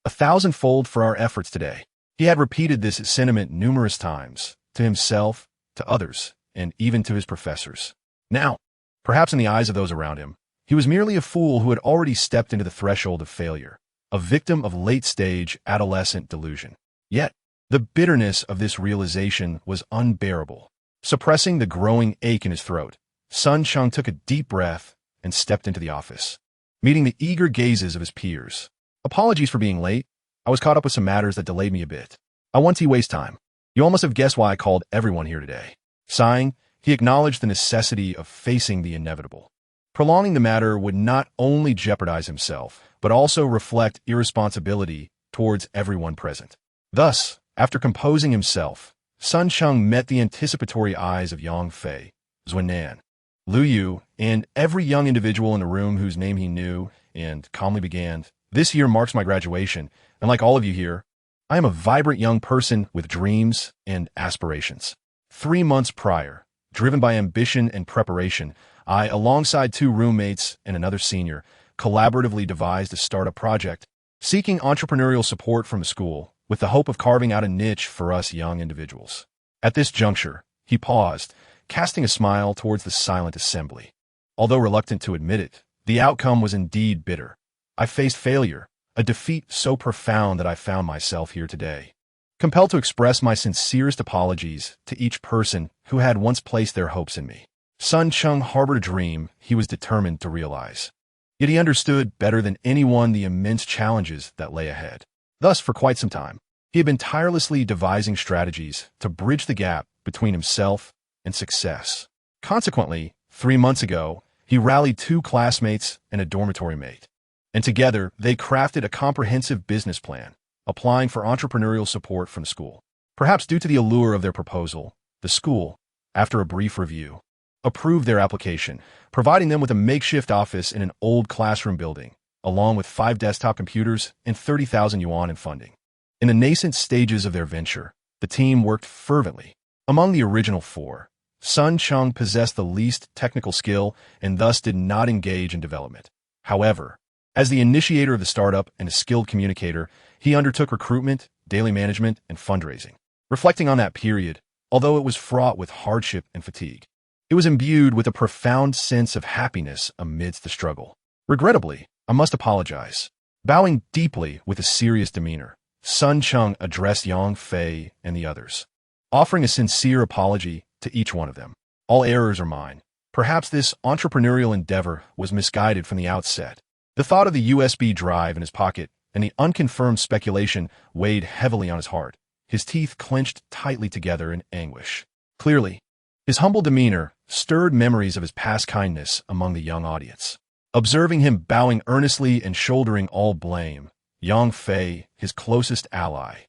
1,000-fold for our efforts today. He had repeated this sentiment numerous times, to himself, to others, and even to his professors. Now, perhaps in the eyes of those around him, he was merely a fool who had already stepped into the threshold of failure, a victim of late-stage adolescent delusion. Yet, the bitterness of this realization was unbearable. Suppressing the growing ache in his throat, Sun Cheng took a deep breath and stepped into the office, meeting the eager gazes of his peers. "Apologies for being late. I was caught up with some matters that delayed me a bit. I want to waste time. You all must have guessed why I called everyone here today." Sighing, he acknowledged the necessity of facing the inevitable. Prolonging the matter would not only jeopardize himself, but also reflect irresponsibility towards everyone present. Thus, after composing himself, Sun Cheng met the anticipatory eyes of Yang Fei, Xuanan, Lu Yu, and every young individual in the room whose name he knew, and calmly began, "This year marks my graduation, and like all of you here, I am a vibrant young person with dreams and aspirations. 3 months prior, driven by ambition and preparation, I, alongside 2 roommates and another senior, collaboratively devised a startup project, seeking entrepreneurial support from the school, with the hope of carving out a niche for us young individuals." At this juncture, he paused, casting a smile towards the silent assembly. Although reluctant to admit it, the outcome was indeed bitter. "I faced failure, a defeat so profound that I found myself here today, compelled to express my sincerest apologies to each person who had once placed their hopes in me." Sun Cheng harbored a dream he was determined to realize. Yet he understood better than anyone the immense challenges that lay ahead. Thus, for quite some time, he had been tirelessly devising strategies to bridge the gap between himself and success. Consequently, 3 months ago, he rallied 2 classmates and a dormitory mate, and together they crafted a comprehensive business plan, applying for entrepreneurial support from the school. Perhaps due to the allure of their proposal, the school, after a brief review, approved their application, providing them with a makeshift office in an old classroom building, along with 5 desktop computers and 30,000 yuan in funding. In the nascent stages of their venture, the team worked fervently. Among the original 4, Sun Cheng possessed the least technical skill and thus did not engage in development. However, as the initiator of the startup and a skilled communicator, he undertook recruitment, daily management, and fundraising. Reflecting on that period, although it was fraught with hardship and fatigue, it was imbued with a profound sense of happiness amidst the struggle. "Regrettably, I must apologize." Bowing deeply with a serious demeanor, Sun Cheng addressed Yang Fei and the others, offering a sincere apology to each one of them. "All errors are mine. Perhaps this entrepreneurial endeavor was misguided from the outset." The thought of the USB drive in his pocket and the unconfirmed speculation weighed heavily on his heart. His teeth clenched tightly together in anguish. Clearly, his humble demeanor stirred memories of his past kindness among the young audience. Observing him bowing earnestly and shouldering all blame, Yang Fei, his closest ally,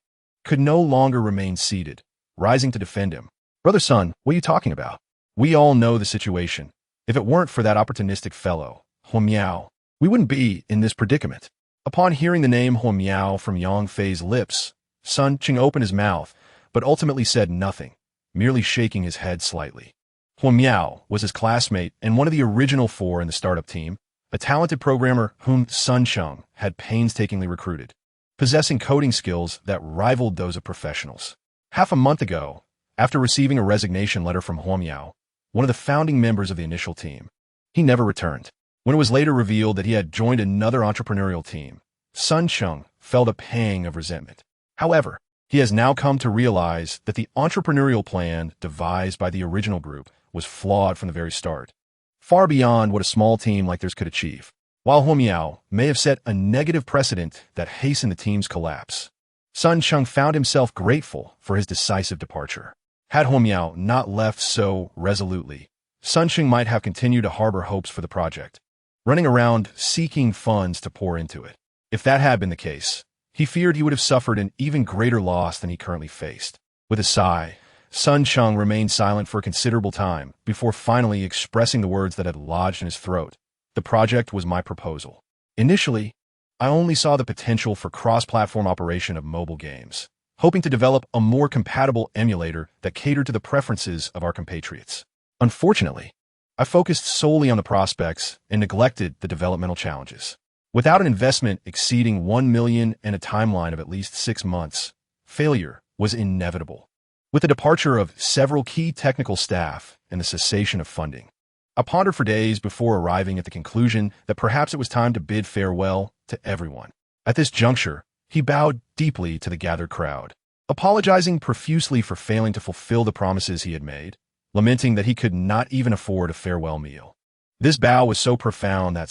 could no longer remain seated, rising to defend him. "Brother Sun, what are you talking about? We all know the situation. If it weren't for that opportunistic fellow, Huo Miao, we wouldn't be in this predicament." Upon hearing the name Huo Miao from Yang Fei's lips, Cheng opened his mouth, but ultimately said nothing, merely shaking his head slightly. Huo Miao was his classmate and one of the original four in the startup team, a talented programmer whom Cheng had painstakingly recruited, possessing coding skills that rivaled those of professionals. Half a month ago, after receiving a resignation letter from Huo Miao, one of the founding members of the initial team, he never returned. When it was later revealed that he had joined another entrepreneurial team, Cheng felt a pang of resentment. However, he has now come to realize that the entrepreneurial plan devised by the original group was flawed from the very start, far beyond what a small team like theirs could achieve. While Huo Miao may have set a negative precedent that hastened the team's collapse, Cheng found himself grateful for his decisive departure. Had Huo Miao not left so resolutely, Cheng might have continued to harbor hopes for the project, running around seeking funds to pour into it. If that had been the case, he feared he would have suffered an even greater loss than he currently faced. With a sigh, Cheng remained silent for a considerable time before finally expressing the words that had lodged in his throat. The project was my proposal. Initially, I only saw the potential for cross-platform operation of mobile games, hoping to develop a more compatible emulator that catered to the preferences of our compatriots. Unfortunately, I focused solely on the prospects and neglected the developmental challenges. Without an investment exceeding 1 million and a timeline of at least 6 months, failure was inevitable. With the departure of several key technical staff and the cessation of funding, I pondered for days before arriving at the conclusion that perhaps it was time to bid farewell to everyone. At this juncture, he bowed deeply to the gathered crowd, apologizing profusely for failing to fulfill the promises he had made, lamenting that he could not even afford a farewell meal. This bow was so profound that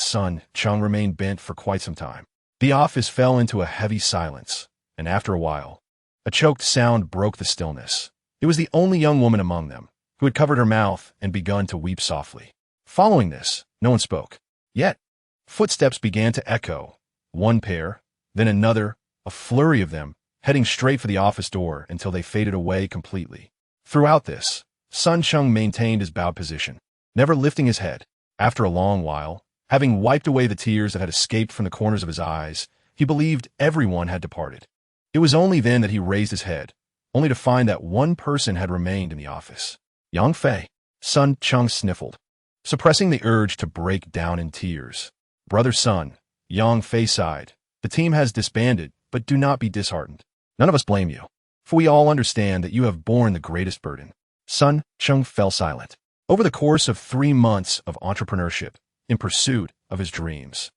Cheng remained bent for quite some time. The office fell into a heavy silence, and after a while, a choked sound broke the stillness. It was the only young woman among them, who had covered her mouth and begun to weep softly. Following this, no one spoke. Yet, footsteps began to echo, one pair, then another, a flurry of them, heading straight for the office door until they faded away completely. Throughout this, Cheng maintained his bowed position, never lifting his head. After a long while, having wiped away the tears that had escaped from the corners of his eyes, he believed everyone had departed. It was only then that he raised his head, only to find that one person had remained in the office. Yang Fei. Cheng sniffled, suppressing the urge to break down in tears. Brother Yang Fei sighed. The team has disbanded, but do not be disheartened. None of us blame you, for we all understand that you have borne the greatest burden. Cheng fell silent. Over the course of 3 months of entrepreneurship, in pursuit of his dreams,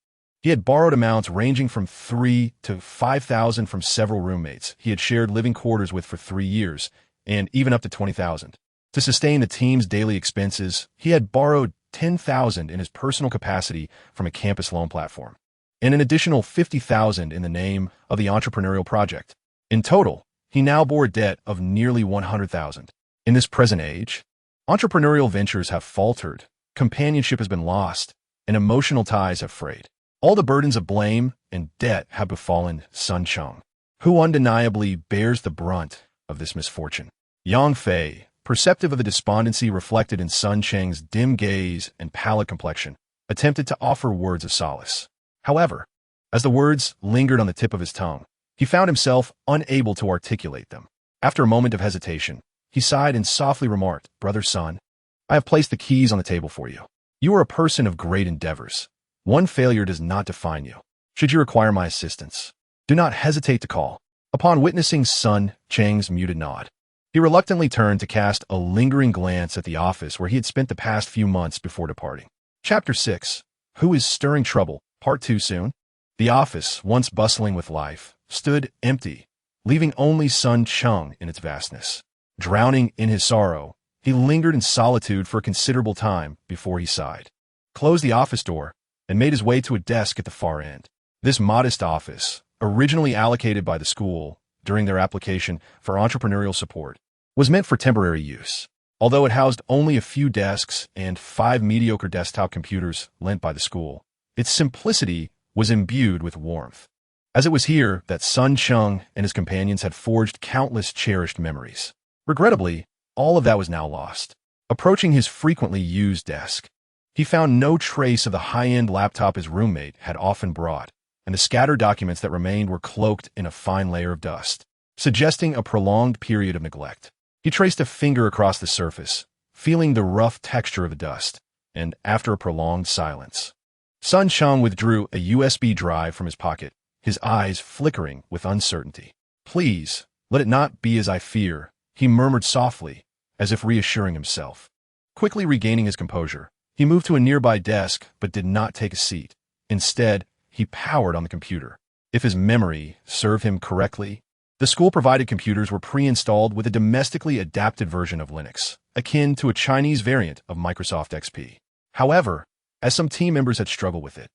he had borrowed amounts ranging from 3 to 5,000 from several roommates he had shared living quarters with for 3 years, and even up to 20,000. To sustain the team's daily expenses, he had borrowed 10,000 in his personal capacity from a campus loan platform, and an additional 50,000 in the name of the entrepreneurial project. In total, he now bore a debt of nearly 100,000. In this present age, entrepreneurial ventures have faltered, companionship has been lost, and emotional ties have frayed. All the burdens of blame and debt have befallen Cheng, who undeniably bears the brunt of this misfortune. Yang Fei, perceptive of the despondency reflected in Cheng's dim gaze and pallid complexion, attempted to offer words of solace. However, as the words lingered on the tip of his tongue, he found himself unable to articulate them. After a moment of hesitation, he sighed and softly remarked, "Brother I have placed the keys on the table for you. You are a person of great endeavors. One failure does not define you. Should you require my assistance, do not hesitate to call." Upon witnessing Cheng's muted nod, he reluctantly turned to cast a lingering glance at the office where he had spent the past few months before departing. Chapter 6. Who is Stirring Trouble? Part 2 soon. The office, once bustling with life, stood empty, leaving only Cheng in its vastness. Drowning in his sorrow, he lingered in solitude for a considerable time before he sighed, closed the office door, and made his way to a desk at the far end. This modest office, originally allocated by the school during their application for entrepreneurial support, was meant for temporary use. Although it housed only a few desks and 5 mediocre desktop computers lent by the school, its simplicity was imbued with warmth, as it was here that Cheng and his companions had forged countless cherished memories. Regrettably, all of that was now lost. Approaching his frequently used desk, he found no trace of the high-end laptop his roommate had often brought, and the scattered documents that remained were cloaked in a fine layer of dust. suggesting a prolonged period of neglect. He traced a finger across the surface, feeling the rough texture of the dust, and after a prolonged silence, Sun Cheng withdrew a USB drive from his pocket, his eyes flickering with uncertainty. "Please, let it not be as I fear," he murmured softly, as if reassuring himself. Quickly regaining his composure, he moved to a nearby desk but did not take a seat. Instead, he powered on the computer. If his memory served him correctly, the school-provided computers were pre-installed with a domestically adapted version of Linux, akin to a Chinese variant of Microsoft XP. However, as some team members had struggled with it,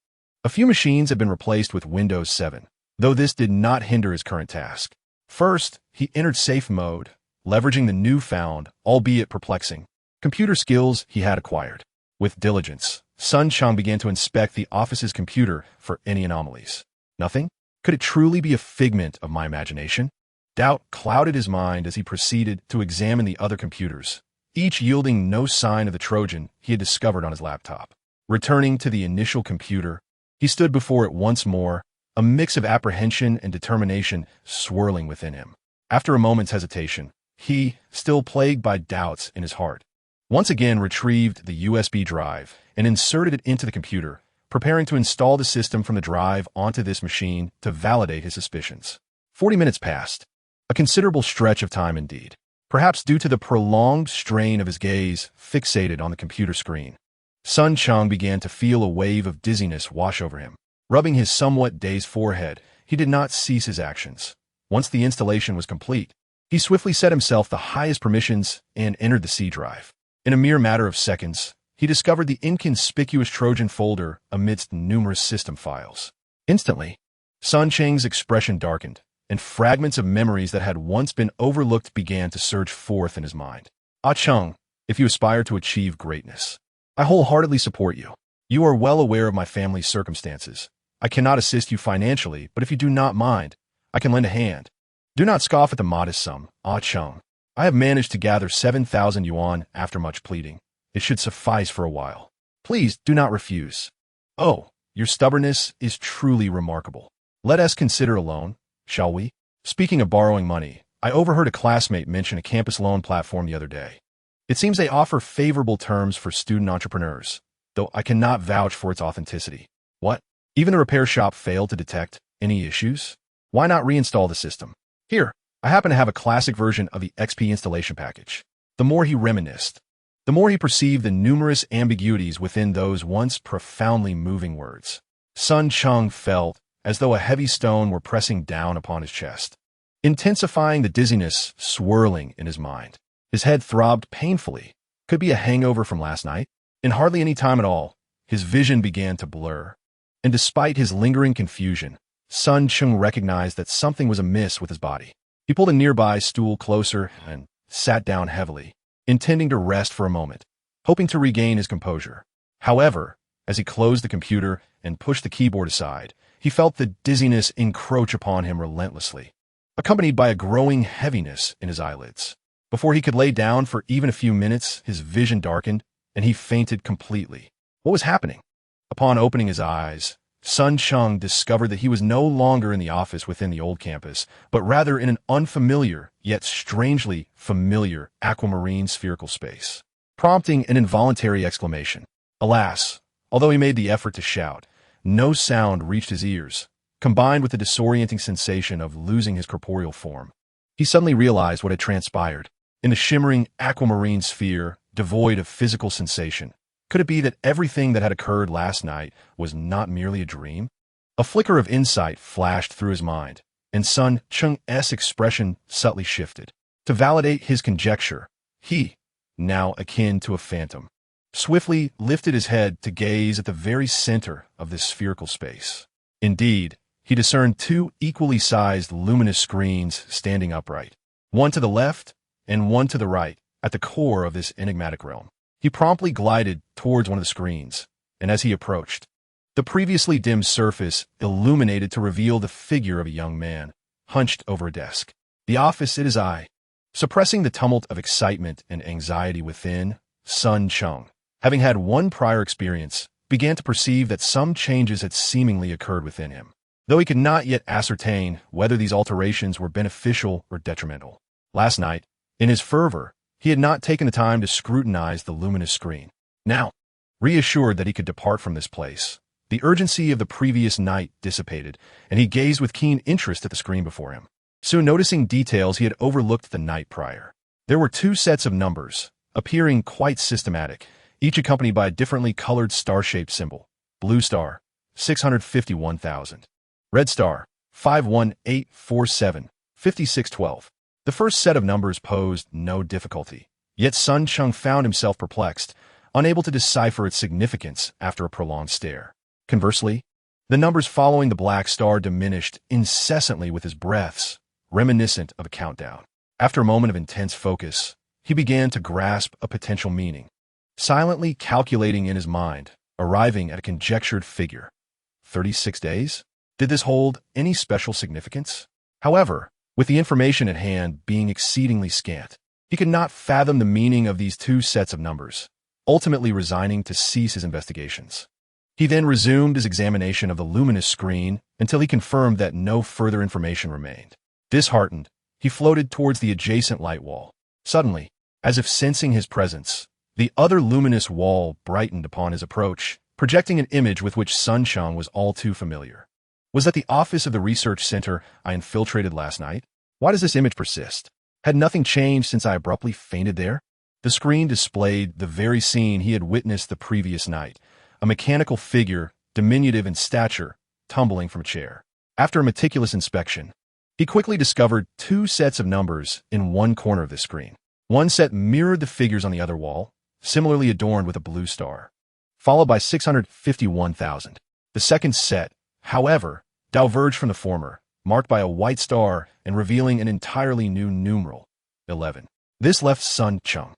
a few machines had been replaced with Windows 7, though this did not hinder his current task. First, he entered safe mode, leveraging the newfound, albeit perplexing, computer skills he had acquired. With diligence, Sun Cheng began to inspect the office's computer for any anomalies. Nothing? Could it truly be a figment of my imagination? Doubt clouded his mind as he proceeded to examine the other computers, each yielding no sign of the Trojan he had discovered on his laptop. Returning to the initial computer, he stood before it once more, a mix of apprehension and determination swirling within him. After a moment's hesitation, he, still plagued by doubts in his heart, once again retrieved the USB drive and inserted it into the computer, preparing to install the system from the drive onto this machine to validate his suspicions. 40 minutes passed, a considerable stretch of time indeed, perhaps due to the prolonged strain of his gaze fixated on the computer screen. Sun Cheng began to feel a wave of dizziness wash over him. Rubbing his somewhat dazed forehead, he did not cease his actions. Once the installation was complete, he swiftly set himself the highest permissions and entered the C drive. In a mere matter of seconds, he discovered the inconspicuous Trojan folder amidst numerous system files. Instantly, Sun Cheng's expression darkened, and fragments of memories that had once been overlooked began to surge forth in his mind. "Ah Cheng, if you aspire to achieve greatness, I wholeheartedly support you. You are well aware of my family's circumstances. I cannot assist you financially, but if you do not mind, I can lend a hand. Do not scoff at the modest sum, Ah Cheng. I have managed to gather 7,000 yuan after much pleading. It should suffice for a while. Please do not refuse. Oh, your stubbornness is truly remarkable. Let us consider a loan, shall we?" Speaking of borrowing money, I overheard a classmate mention a campus loan platform the other day. It seems they offer favorable terms for student entrepreneurs, though I cannot vouch for its authenticity. What? Even the repair shop failed to detect any issues? Why not reinstall the system? Here, I happen to have a classic version of the XP installation package. The more he reminisced, the more he perceived the numerous ambiguities within those once profoundly moving words. Sun Cheng felt as though a heavy stone were pressing down upon his chest, intensifying the dizziness swirling in his mind. His head throbbed painfully. Could be a hangover from last night? In hardly any time at all, his vision began to blur. And despite his lingering confusion, Sun Cheng recognized that something was amiss with his body. He pulled a nearby stool closer and sat down heavily, intending to rest for a moment, hoping to regain his composure. However, as he closed the computer and pushed the keyboard aside, he felt the dizziness encroach upon him relentlessly, accompanied by a growing heaviness in his eyelids. Before he could lay down for even a few minutes, his vision darkened, and he fainted completely. What was happening? Upon opening his eyes, Sun Cheng discovered that he was no longer in the office within the old campus, but rather in an unfamiliar, yet strangely familiar aquamarine spherical space, prompting an involuntary exclamation. Alas, although he made the effort to shout, no sound reached his ears. Combined with the disorienting sensation of losing his corporeal form, he suddenly realized what had transpired. In the shimmering aquamarine sphere, devoid of physical sensation, could it be that everything that had occurred last night was not merely a dream? A flicker of insight flashed through his mind, and Sun Cheng's expression subtly shifted. To validate his conjecture, he, now akin to a phantom, swiftly lifted his head to gaze at the very center of this spherical space. Indeed, he discerned two equally sized luminous screens standing upright, one to the left and one to the right, at the core of this enigmatic realm. He promptly glided towards one of the screens, and as he approached, the previously dim surface illuminated to reveal the figure of a young man, hunched over a desk. The office at his eye. Suppressing the tumult of excitement and anxiety within, Sun Cheng, having had one prior experience, began to perceive that some changes had seemingly occurred within him. though he could not yet ascertain whether these alterations were beneficial or detrimental. Last night, in his fervor, he had not taken the time to scrutinize the luminous screen. Now, reassured that he could depart from this place, the urgency of the previous night dissipated, and he gazed with keen interest at the screen before him. Soon noticing details he had overlooked the night prior. There were two sets of numbers, appearing quite systematic, each accompanied by a differently colored star-shaped symbol. Blue star, 651,000. Red star, 51847, 5612. The first set of numbers posed no difficulty, yet Sun Cheng found himself perplexed, unable to decipher its significance after a prolonged stare. Conversely, the numbers following the black star diminished incessantly with his breaths, reminiscent of a countdown. After a moment of intense focus, he began to grasp a potential meaning, silently calculating in his mind, arriving at a conjectured figure. 36 days? Did this hold any special significance? However, with the information at hand being exceedingly scant, he could not fathom the meaning of these two sets of numbers, ultimately resigning to cease his investigations. He then resumed his examination of the luminous screen until he confirmed that no further information remained. Disheartened, he floated towards the adjacent light wall. Suddenly, as if sensing his presence, the other luminous wall brightened upon his approach, projecting an image with which Sun Cheng was all too familiar. Was that the office of the research center I infiltrated last night? Why does this image persist? Had nothing changed since I abruptly fainted there? The screen displayed the very scene he had witnessed the previous night, a mechanical figure, diminutive in stature, tumbling from a chair. After a meticulous inspection, he quickly discovered two sets of numbers in one corner of the screen. One set mirrored the figures on the other wall, similarly adorned with a blue star, followed by 651,000. The second set, however, diverged from the former, marked by a white star and revealing an entirely new numeral, 11. This left Sun Cheng,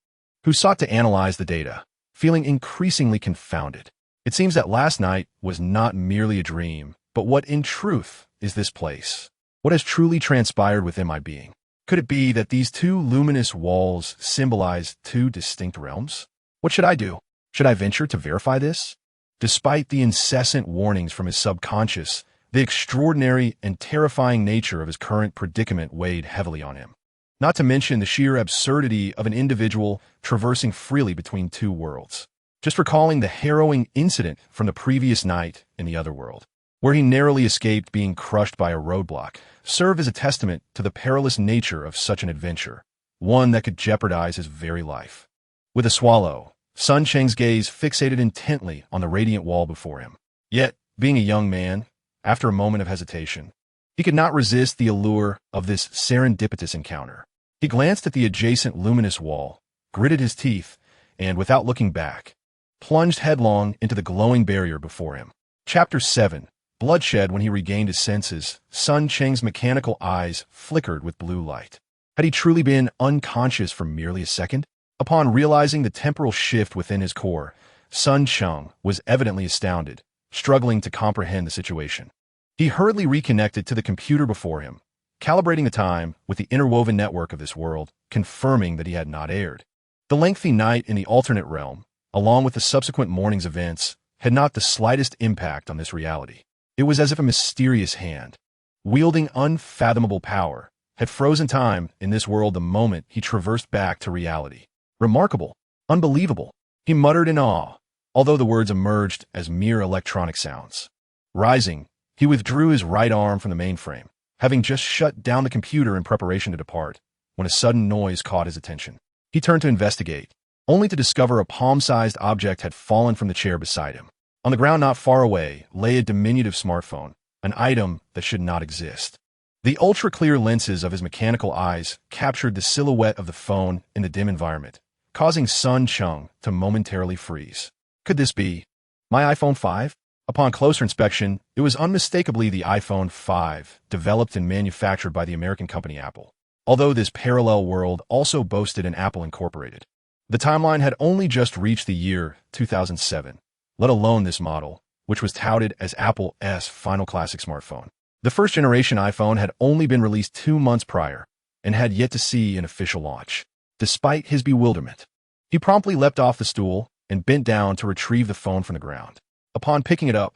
who sought to analyze the data, feeling increasingly confounded. It seems that last night was not merely a dream, but what in truth is this place? What has truly transpired within my being? Could it be that these two luminous walls symbolize two distinct realms? What should I do? Should I venture to verify this? Despite the incessant warnings from his subconscious, the extraordinary and terrifying nature of his current predicament weighed heavily on him. Not to mention the sheer absurdity of an individual traversing freely between two worlds. Just recalling the harrowing incident from the previous night in the other world, where he narrowly escaped being crushed by a roadblock, served as a testament to the perilous nature of such an adventure, one that could jeopardize his very life. With a swallow, Sun Cheng's gaze fixated intently on the radiant wall before him. Yet, being a young man, after a moment of hesitation, he could not resist the allure of this serendipitous encounter. He glanced at the adjacent luminous wall, gritted his teeth, and, without looking back, plunged headlong into the glowing barrier before him. Chapter 7. Bloodshed. When he regained his senses, Sun Cheng's mechanical eyes flickered with blue light. Had he truly been unconscious for merely a second? Upon realizing the temporal shift within his core, Sun Cheng was evidently astounded, struggling to comprehend the situation. He hurriedly reconnected to the computer before him, calibrating the time with the interwoven network of this world, confirming that he had not erred. The lengthy night in the alternate realm, along with the subsequent morning's events, had not the slightest impact on this reality. It was as if a mysterious hand, wielding unfathomable power, had frozen time in this world the moment he traversed back to reality. Remarkable, unbelievable, he muttered in awe, although the words emerged as mere electronic sounds. Rising, he withdrew his right arm from the mainframe, having just shut down the computer in preparation to depart, when a sudden noise caught his attention. He turned to investigate, only to discover a palm-sized object had fallen from the chair beside him. On the ground not far away lay a diminutive smartphone, an item that should not exist. The ultra-clear lenses of his mechanical eyes captured the silhouette of the phone in the dim environment, causing Sun Cheng to momentarily freeze. Could this be my iPhone 5? Upon closer inspection, it was unmistakably the iPhone 5, developed and manufactured by the American company Apple. Although this parallel world also boasted an Apple Incorporated. The timeline had only just reached the year 2007, let alone this model, which was touted as Apple's final classic smartphone. The first generation iPhone had only been released 2 months prior and had yet to see an official launch. Despite his bewilderment, he promptly leapt off the stool and bent down to retrieve the phone from the ground. Upon picking it up,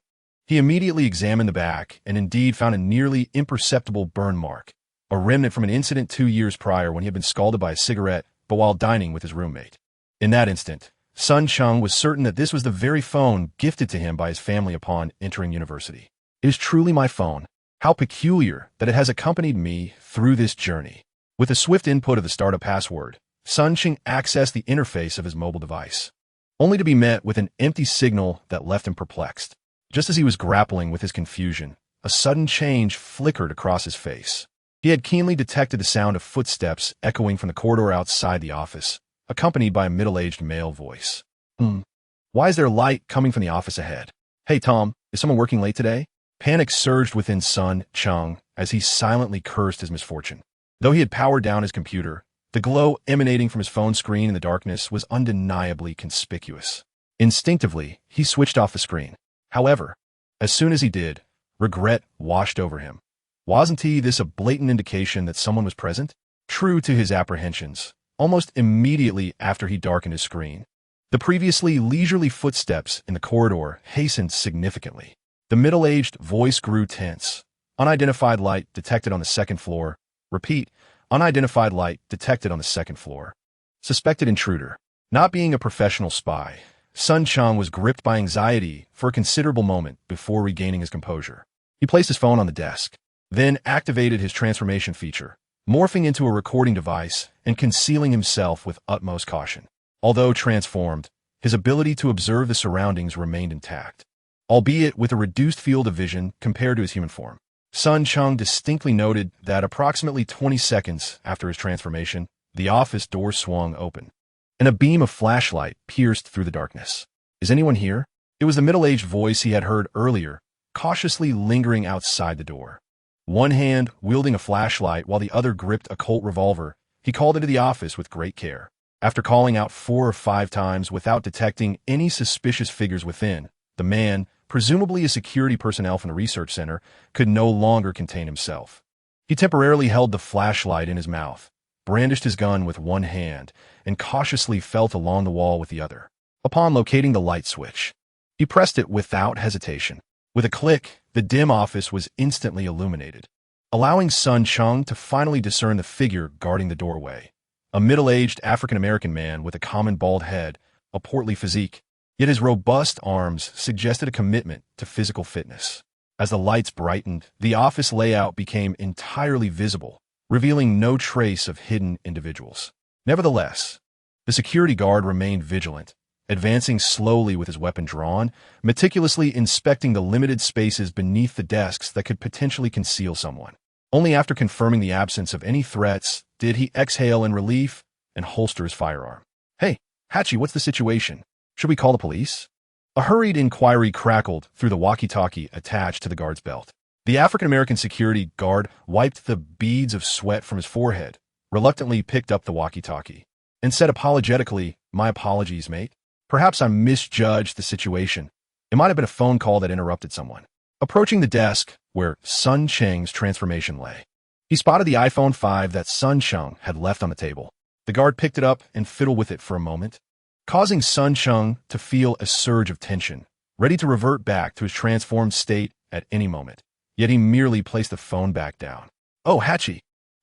He immediately examined the back and indeed found a nearly imperceptible burn mark, a remnant from an incident 2 years prior when he had been scalded by a cigarette but while dining with his roommate. In that instant, Sun Cheng was certain that this was the very phone gifted to him by his family upon entering university. It is truly my phone. How peculiar that it has accompanied me through this journey. With a swift input of the startup password, Sun Cheng accessed the interface of his mobile device, only to be met with an empty signal that left him perplexed. Just as he was grappling with his confusion, a sudden change flickered across his face. He had keenly detected the sound of footsteps echoing from the corridor outside the office, accompanied by a middle-aged male voice. Why is there light coming from the office ahead? Hey, Tom, is someone working late today? Panic surged within Sun Cheng as he silently cursed his misfortune. Though he had powered down his computer, the glow emanating from his phone screen in the darkness was undeniably conspicuous. Instinctively, he switched off the screen. However, as soon as he did, regret washed over him. Wasn't this a blatant indication that someone was present? True to his apprehensions, almost immediately after he darkened his screen, the previously leisurely footsteps in the corridor hastened significantly. The middle-aged voice grew tense. Unidentified light detected on the second floor. Repeat, unidentified light detected on the second floor. Suspected intruder. Not being a professional spy, Sun Cheng was gripped by anxiety for a considerable moment before regaining his composure. He placed his phone on the desk, then activated his transformation feature, morphing into a recording device and concealing himself with utmost caution. Although transformed, his ability to observe the surroundings remained intact, albeit with a reduced field of vision compared to his human form. Sun Cheng distinctly noted that approximately 20 seconds after his transformation, the office door swung open, and a beam of flashlight pierced through the darkness. Is anyone here? It was the middle-aged voice he had heard earlier, cautiously lingering outside the door. One hand wielding a flashlight while the other gripped a Colt revolver, he called into the office with great care. After calling out 4 or 5 times without detecting any suspicious figures within, the man, presumably a security personnel from the research center, could no longer contain himself. He temporarily held the flashlight in his mouth, brandished his gun with one hand, and cautiously felt along the wall with the other. Upon locating the light switch, he pressed it without hesitation. With a click, the dim office was instantly illuminated, allowing Sun Cheng to finally discern the figure guarding the doorway. A middle-aged African-American man with a common bald head, a portly physique, yet his robust arms suggested a commitment to physical fitness. As the lights brightened, the office layout became entirely visible, revealing no trace of hidden individuals. Nevertheless, the security guard remained vigilant, advancing slowly with his weapon drawn, meticulously inspecting the limited spaces beneath the desks that could potentially conceal someone. Only after confirming the absence of any threats did he exhale in relief and holster his firearm. Hey, Hachi, what's the situation? Should we call the police? A hurried inquiry crackled through the walkie-talkie attached to the guard's belt. The African-American security guard wiped the beads of sweat from his forehead, reluctantly picked up the walkie-talkie, and said apologetically, "My apologies, mate. Perhaps I misjudged the situation. It might have been a phone call that interrupted someone." Approaching the desk where Sun Cheng's transformation lay, he spotted the iPhone 5 that Sun Cheng had left on the table. The guard picked it up and fiddled with it for a moment, causing Sun Cheng to feel a surge of tension, ready to revert back to his transformed state at any moment. Yet he merely placed the phone back down. "Oh, Hachi,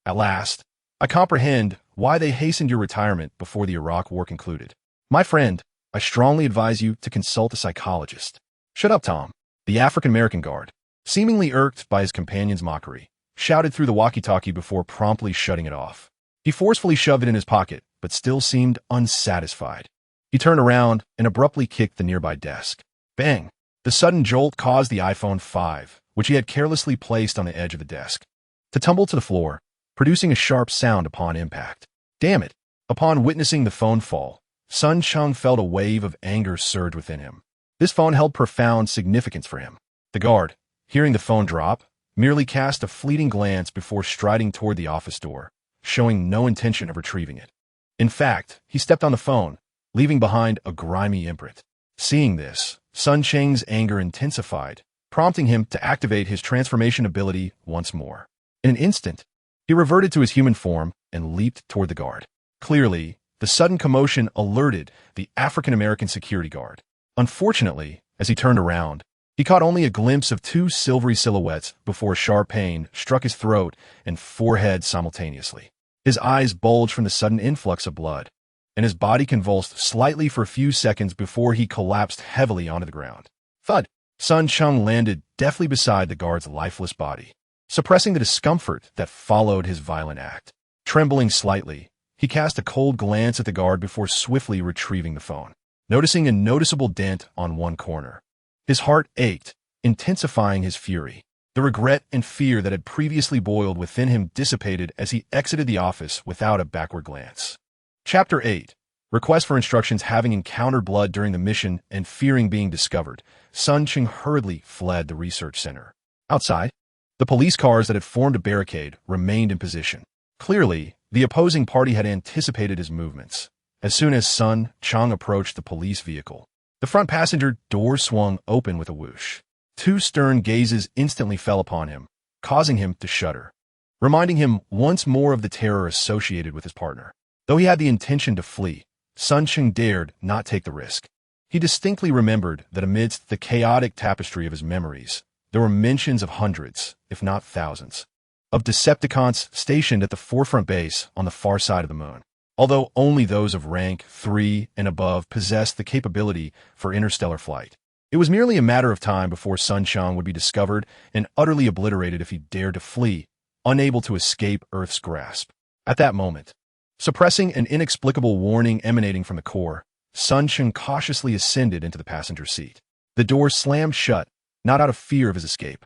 at last. I comprehend why they hastened your retirement before the Iraq War concluded. My friend, I strongly advise you to consult a psychologist." "Shut up, Tom." The African-American guard, seemingly irked by his companion's mockery, shouted through the walkie-talkie before promptly shutting it off. He forcefully shoved it in his pocket, but still seemed unsatisfied. He turned around and abruptly kicked the nearby desk. Bang! The sudden jolt caused the iPhone 5, which he had carelessly placed on the edge of the desk, to tumble to the floor, producing a sharp sound upon impact. Damn it! Upon witnessing the phone fall, Sun Cheng felt a wave of anger surge within him. This phone held profound significance for him. The guard, hearing the phone drop, merely cast a fleeting glance before striding toward the office door, showing no intention of retrieving it. In fact, he stepped on the phone, leaving behind a grimy imprint. Seeing this, Sun Cheng's anger intensified, prompting him to activate his transformation ability once more. In an instant, he reverted to his human form and leaped toward the guard. Clearly, the sudden commotion alerted the African-American security guard. Unfortunately, as he turned around, He caught only a glimpse of two silvery silhouettes before a sharp pain struck his throat and forehead simultaneously. His eyes bulged from the sudden influx of blood, and his body convulsed slightly for a few seconds before he collapsed heavily onto the ground. Thud! Sun Cheng landed deftly beside the guard's lifeless body, suppressing the discomfort that followed his violent act. Trembling slightly, he cast a cold glance at the guard before swiftly retrieving the phone, noticing a noticeable dent on one corner. His heart ached, intensifying his fury. The regret and fear that had previously boiled within him dissipated as he exited the office without a backward glance. Chapter 8. Request for instructions. Having encountered blood during the mission and fearing being discovered, Sun Cheng hurriedly fled the research center. Outside, the police cars that had formed a barricade remained in position. Clearly, the opposing party had anticipated his movements. As soon as Sun Cheng approached the police vehicle, the front passenger door swung open with a whoosh. Two stern gazes instantly fell upon him, causing him to shudder, reminding him once more of the terror associated with his partner. Though he had the intention to flee, Sun Cheng dared not take the risk. He distinctly remembered that amidst the chaotic tapestry of his memories, there were mentions of hundreds, if not thousands, of Decepticons stationed at the forefront base on the far side of the moon. Although only those of rank 3 and above possessed the capability for interstellar flight, it was merely a matter of time before Sun Cheng would be discovered and utterly obliterated if he dared to flee, unable to escape Earth's grasp. At that moment, suppressing an inexplicable warning emanating from the core, Sun Cheng cautiously ascended into the passenger seat. The door slammed shut, not out of fear of his escape,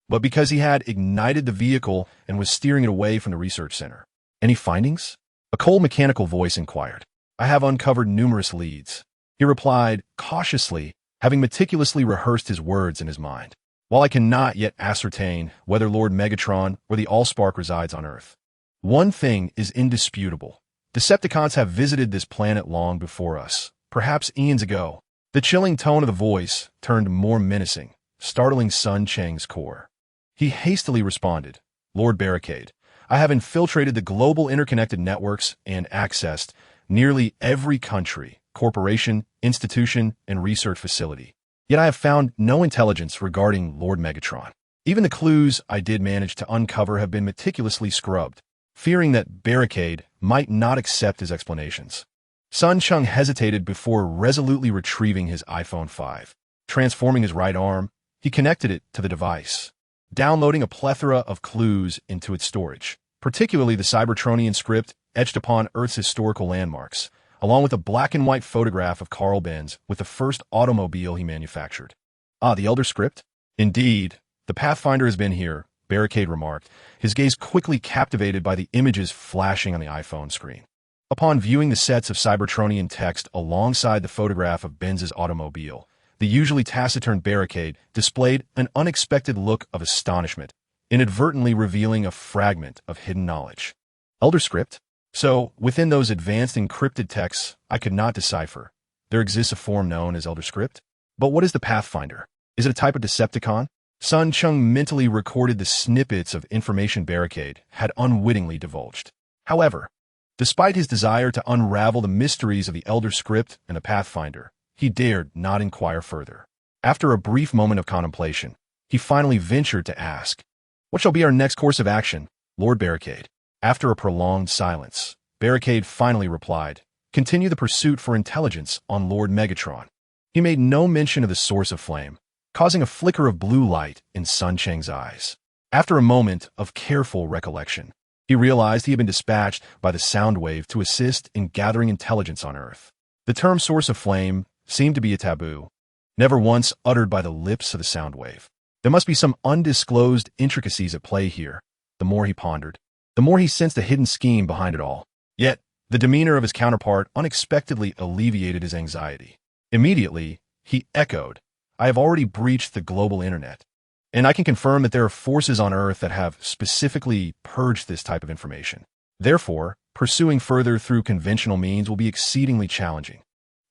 but because he had ignited the vehicle and was steering it away from the research center. Any findings? A cold mechanical voice inquired. I have uncovered numerous leads, he replied cautiously, having meticulously rehearsed his words in his mind. While I cannot yet ascertain whether Lord Megatron or the Allspark resides on Earth, one thing is indisputable. Decepticons have visited this planet long before us, perhaps eons ago. The chilling tone of the voice turned more menacing, startling Sun Cheng's core. He hastily responded, Lord Barricade, I have infiltrated the global interconnected networks and accessed nearly every country, corporation, institution, and research facility. Yet I have found no intelligence regarding Lord Megatron. Even the clues I did manage to uncover have been meticulously scrubbed, fearing that Barricade might not accept his explanations. Sun Cheng hesitated before resolutely retrieving his iPhone 5. Transforming his right arm, he connected it to the device, downloading a plethora of clues into its storage, particularly the Cybertronian script etched upon Earth's historical landmarks, along with a black and white photograph of Carl Benz with the first automobile he manufactured. Ah, the Elder Script? Indeed, the Pathfinder has been here, Barricade remarked, his gaze quickly captivated by the images flashing on the iPhone screen. Upon viewing the sets of Cybertronian text alongside the photograph of Benz's automobile, the usually taciturn Barricade displayed an unexpected look of astonishment, inadvertently revealing a fragment of hidden knowledge. Elder Script? So, within those advanced encrypted texts I could not decipher, there exists a form known as Elder Script? But what is the Pathfinder? Is it a type of Decepticon? Sun Cheng mentally recorded the snippets of information Barricade had unwittingly divulged. However, despite his desire to unravel the mysteries of the Elder Script and the Pathfinder, he dared not inquire further. After a brief moment of contemplation, he finally ventured to ask, What shall be our next course of action, Lord Barricade? After a prolonged silence, Barricade finally replied, Continue the pursuit for intelligence on Lord Megatron. He made no mention of the source of flame, causing a flicker of blue light in Sun Cheng's eyes. After a moment of careful recollection, he realized he had been dispatched by the sound wave to assist in gathering intelligence on Earth. The term source of flame seemed to be a taboo, never once uttered by the lips of the sound wave. There must be some undisclosed intricacies at play here. The more he pondered, the more he sensed a hidden scheme behind it all. Yet, the demeanor of his counterpart unexpectedly alleviated his anxiety. Immediately, he echoed, I have already breached the global internet, and I can confirm that there are forces on Earth that have specifically purged this type of information. Therefore, pursuing further through conventional means will be exceedingly challenging.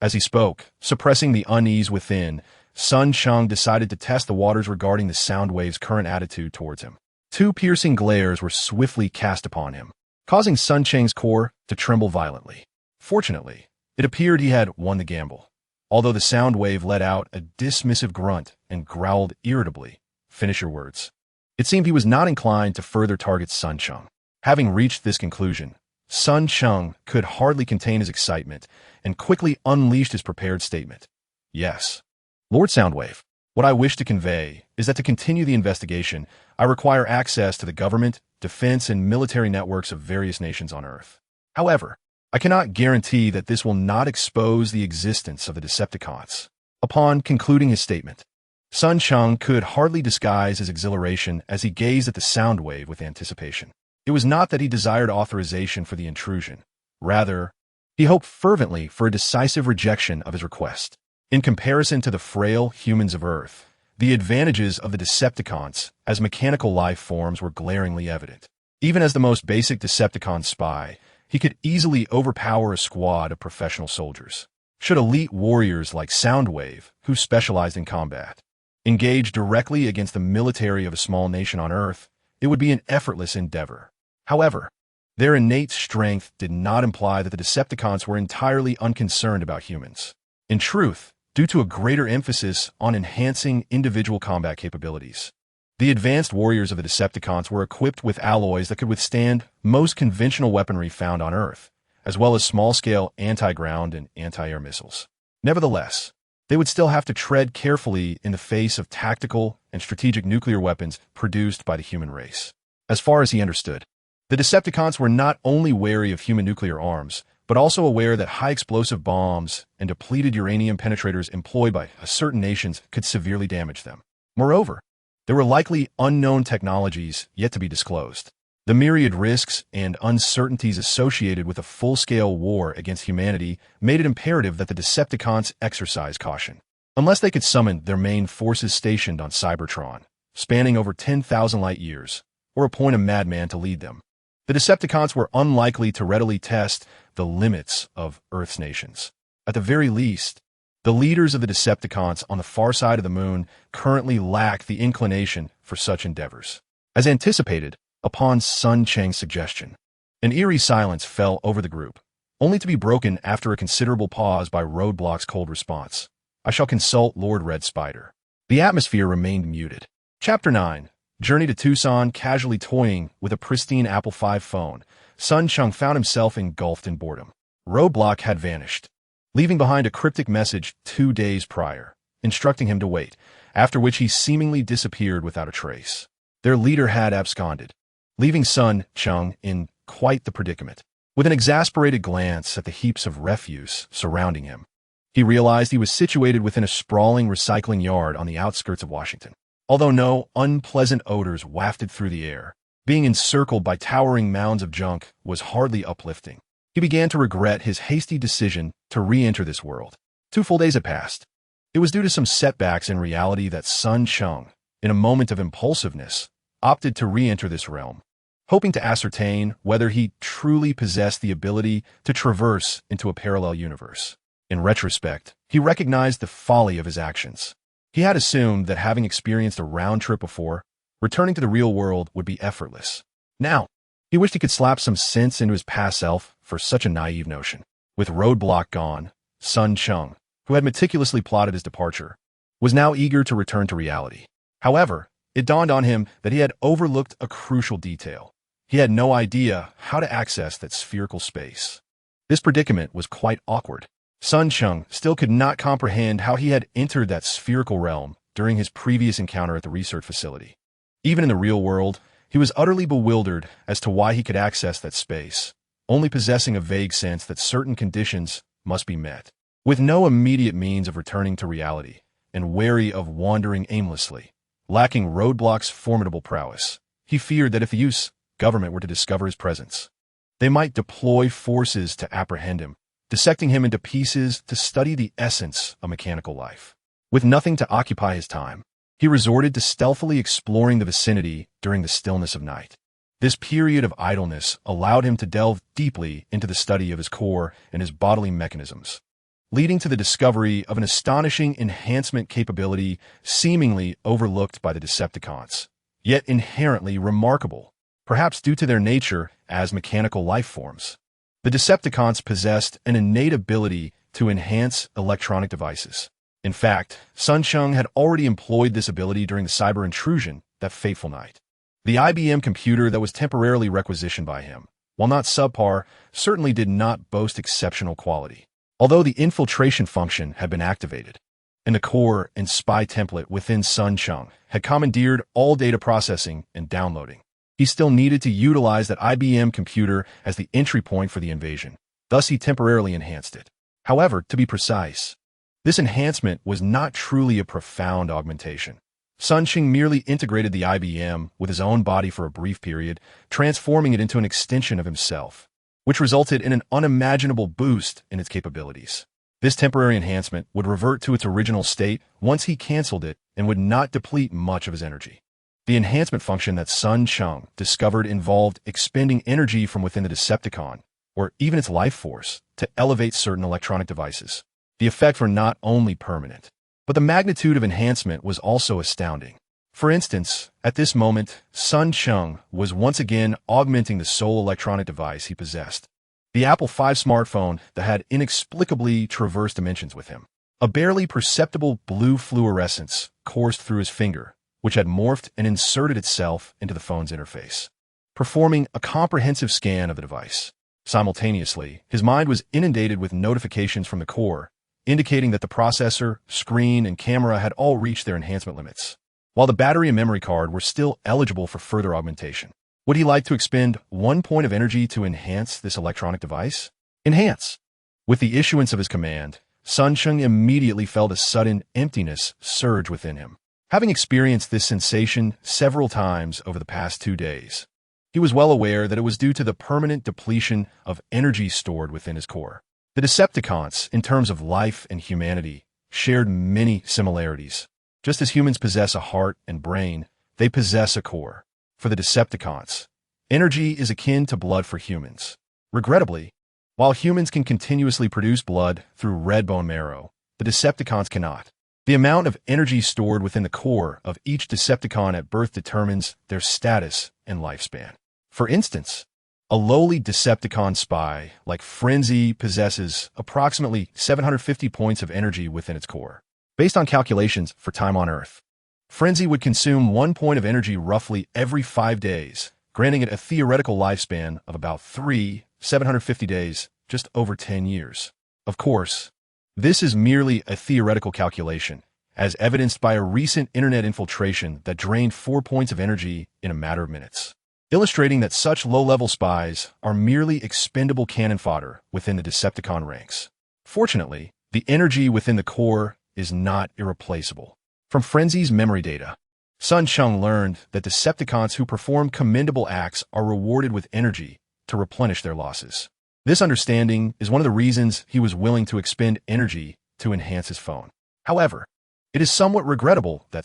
As he spoke, suppressing the unease within, Sun Cheng decided to test the waters regarding the sound wave's current attitude towards him. Two piercing glares were swiftly cast upon him, causing Sun Cheng's core to tremble violently. Fortunately, it appeared he had won the gamble. although the sound wave let out a dismissive grunt and growled irritably. Finish your words. It seemed he was not inclined to further target Sun Cheng. Having reached this conclusion, Sun Cheng could hardly contain his excitement and quickly unleashed his prepared statement. Yes. Lord Soundwave, what I wish to convey is that to continue the investigation, I require access to the government, defense, and military networks of various nations on Earth. However, I cannot guarantee that this will not expose the existence of the Decepticons. Upon concluding his statement, Sun Cheng could hardly disguise his exhilaration as he gazed at the sound wave with anticipation. It was not that he desired authorization for the intrusion. Rather, he hoped fervently for a decisive rejection of his request. In comparison to the frail humans of Earth, the advantages of the Decepticons as mechanical life forms were glaringly evident. Even as the most basic Decepticon spy, he could easily overpower a squad of professional soldiers. Should elite warriors like Soundwave, who specialized in combat, engage directly against the military of a small nation on Earth, it would be an effortless endeavor. However, their innate strength did not imply that the Decepticons were entirely unconcerned about humans. In truth, due to a greater emphasis on enhancing individual combat capabilities, the advanced warriors of the Decepticons were equipped with alloys that could withstand most conventional weaponry found on Earth, as well as small-scale anti-ground and anti-air missiles. Nevertheless, they would still have to tread carefully in the face of tactical and strategic nuclear weapons produced by the human race. As far as he understood, the Decepticons were not only wary of human nuclear arms, but also aware that high-explosive bombs and depleted uranium penetrators employed by certain nations could severely damage them. Moreover, there were likely unknown technologies yet to be disclosed. The myriad risks and uncertainties associated with a full-scale war against humanity made it imperative that the Decepticons exercise caution. Unless they could summon their main forces stationed on Cybertron, spanning over 10,000 light-years, or appoint a madman to lead them, the Decepticons were unlikely to readily test the limits of Earth's nations. At the very least, the leaders of the Decepticons on the far side of the moon currently lack the inclination for such endeavors. As anticipated, upon Sun Cheng's suggestion, an eerie silence fell over the group, only to be broken after a considerable pause by Roadblock's cold response. I shall consult Lord Red Spider. The atmosphere remained muted. Chapter 9. Journey to Tucson. Casually toying with a pristine Apple V phone, Sun Cheng found himself engulfed in boredom. Roadblock had vanished, leaving behind a cryptic message 2 days prior, instructing him to wait, after which he seemingly disappeared without a trace. Their leader had absconded, leaving Sun Cheng in quite the predicament. With an exasperated glance at the heaps of refuse surrounding him, he realized he was situated within a sprawling recycling yard on the outskirts of Washington. Although no unpleasant odors wafted through the air, being encircled by towering mounds of junk was hardly uplifting. He began to regret his hasty decision to re-enter this world. 2 full days had passed. It was due to some setbacks in reality that Sun Cheng, in a moment of impulsiveness, opted to re-enter this realm, hoping to ascertain whether he truly possessed the ability to traverse into a parallel universe. In retrospect, he recognized the folly of his actions. He had assumed that having experienced a round trip before, returning to the real world would be effortless. Now, he wished he could slap some sense into his past self for such a naive notion. With Roadblock gone, Sun Cheng, who had meticulously plotted his departure, was now eager to return to reality. However, it dawned on him that he had overlooked a crucial detail. He had no idea how to access that spherical space. This predicament was quite awkward. Sun Cheng still could not comprehend how he had entered that spherical realm during his previous encounter at the research facility. Even in the real world, he was utterly bewildered as to why he could access that space, only possessing a vague sense that certain conditions must be met. With no immediate means of returning to reality, and wary of wandering aimlessly, lacking Roadblock's formidable prowess, he feared that if the U.S. government were to discover his presence, they might deploy forces to apprehend him, dissecting him into pieces to study the essence of mechanical life. With nothing to occupy his time, he resorted to stealthily exploring the vicinity during the stillness of night. This period of idleness allowed him to delve deeply into the study of his core and his bodily mechanisms, leading to the discovery of an astonishing enhancement capability seemingly overlooked by the Decepticons, yet inherently remarkable, perhaps due to their nature as mechanical life forms. The Decepticons possessed an innate ability to enhance electronic devices. In fact, Cheng had already employed this ability during the cyber intrusion that fateful night. The IBM computer that was temporarily requisitioned by him, while not subpar, certainly did not boast exceptional quality. Although the infiltration function had been activated, and the core and spy template within Cheng had commandeered all data processing and downloading, he still needed to utilize that IBM computer as the entry point for the invasion. Thus, he temporarily enhanced it. However, to be precise, this enhancement was not truly a profound augmentation. Cheng merely integrated the IBM with his own body for a brief period, transforming it into an extension of himself, which resulted in an unimaginable boost in its capabilities. This temporary enhancement would revert to its original state once he canceled it and would not deplete much of his energy. The enhancement function that Cheng discovered involved expending energy from within the Decepticon, or even its life force, to elevate certain electronic devices. The effects were not only permanent, but the magnitude of enhancement was also astounding. For instance, at this moment, Cheng was once again augmenting the sole electronic device he possessed, the Apple V smartphone that had inexplicably traversed dimensions with him. A barely perceptible blue fluorescence coursed through his finger, which had morphed and inserted itself into the phone's interface, performing a comprehensive scan of the device. Simultaneously, his mind was inundated with notifications from the core, indicating that the processor, screen, and camera had all reached their enhancement limits, while the battery and memory card were still eligible for further augmentation. Would he like to expend 1 point of energy to enhance this electronic device? Enhance! With the issuance of his command, Cheng immediately felt a sudden emptiness surge within him. Having experienced this sensation several times over the past 2 days, he was well aware that it was due to the permanent depletion of energy stored within his core. The Decepticons, in terms of life and humanity, shared many similarities. Just as humans possess a heart and brain, they possess a core. For the Decepticons, energy is akin to blood for humans. Regrettably, while humans can continuously produce blood through red bone marrow, the Decepticons cannot. The amount of energy stored within the core of each Decepticon at birth determines their status and lifespan. For instance, a lowly Decepticon spy like Frenzy possesses approximately 750 points of energy within its core. Based on calculations for time on Earth, Frenzy would consume 1 point of energy roughly every 5 days, granting it a theoretical lifespan of about 750 days, just over 10 years. Of course, this is merely a theoretical calculation, as evidenced by a recent internet infiltration that drained 4 points of energy in a matter of minutes, illustrating that such low-level spies are merely expendable cannon fodder within the Decepticon ranks. Fortunately, the energy within the core is not irreplaceable. From Frenzy's memory data, Cheng learned that Decepticons who perform commendable acts are rewarded with energy to replenish their losses. This understanding is one of the reasons he was willing to expend energy to enhance his phone. However, it is somewhat regrettable that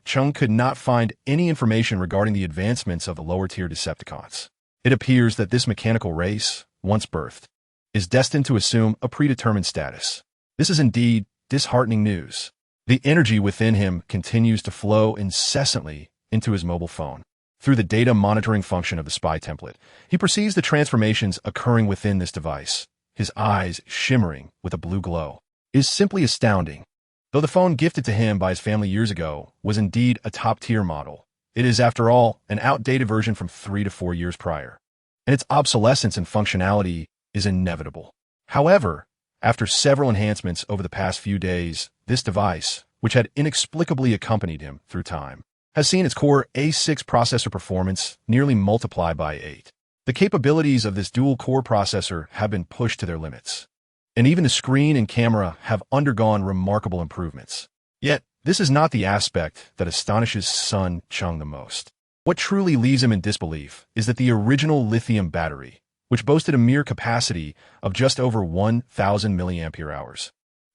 Cheng could not find any information regarding the advancements of the lower-tier Decepticons. It appears that this mechanical race, once birthed, is destined to assume a predetermined status. This is indeed disheartening news. The energy within him continues to flow incessantly into his mobile phone. Through the data monitoring function of the spy template, he perceives the transformations occurring within this device, his eyes shimmering with a blue glow. It is simply astounding. Though the phone gifted to him by his family years ago was indeed a top-tier model, it is, after all, an outdated version from 3 to 4 years prior, and its obsolescence and functionality is inevitable. However, after several enhancements over the past few days, this device, which had inexplicably accompanied him through time, has seen its core A6 processor performance nearly multiply by 8. The capabilities of this dual-core processor have been pushed to their limits, and even the screen and camera have undergone remarkable improvements. Yet, this is not the aspect that astonishes Cheng the most. What truly leaves him in disbelief is that the original lithium battery, which boasted a mere capacity of just over 1,000 mAh,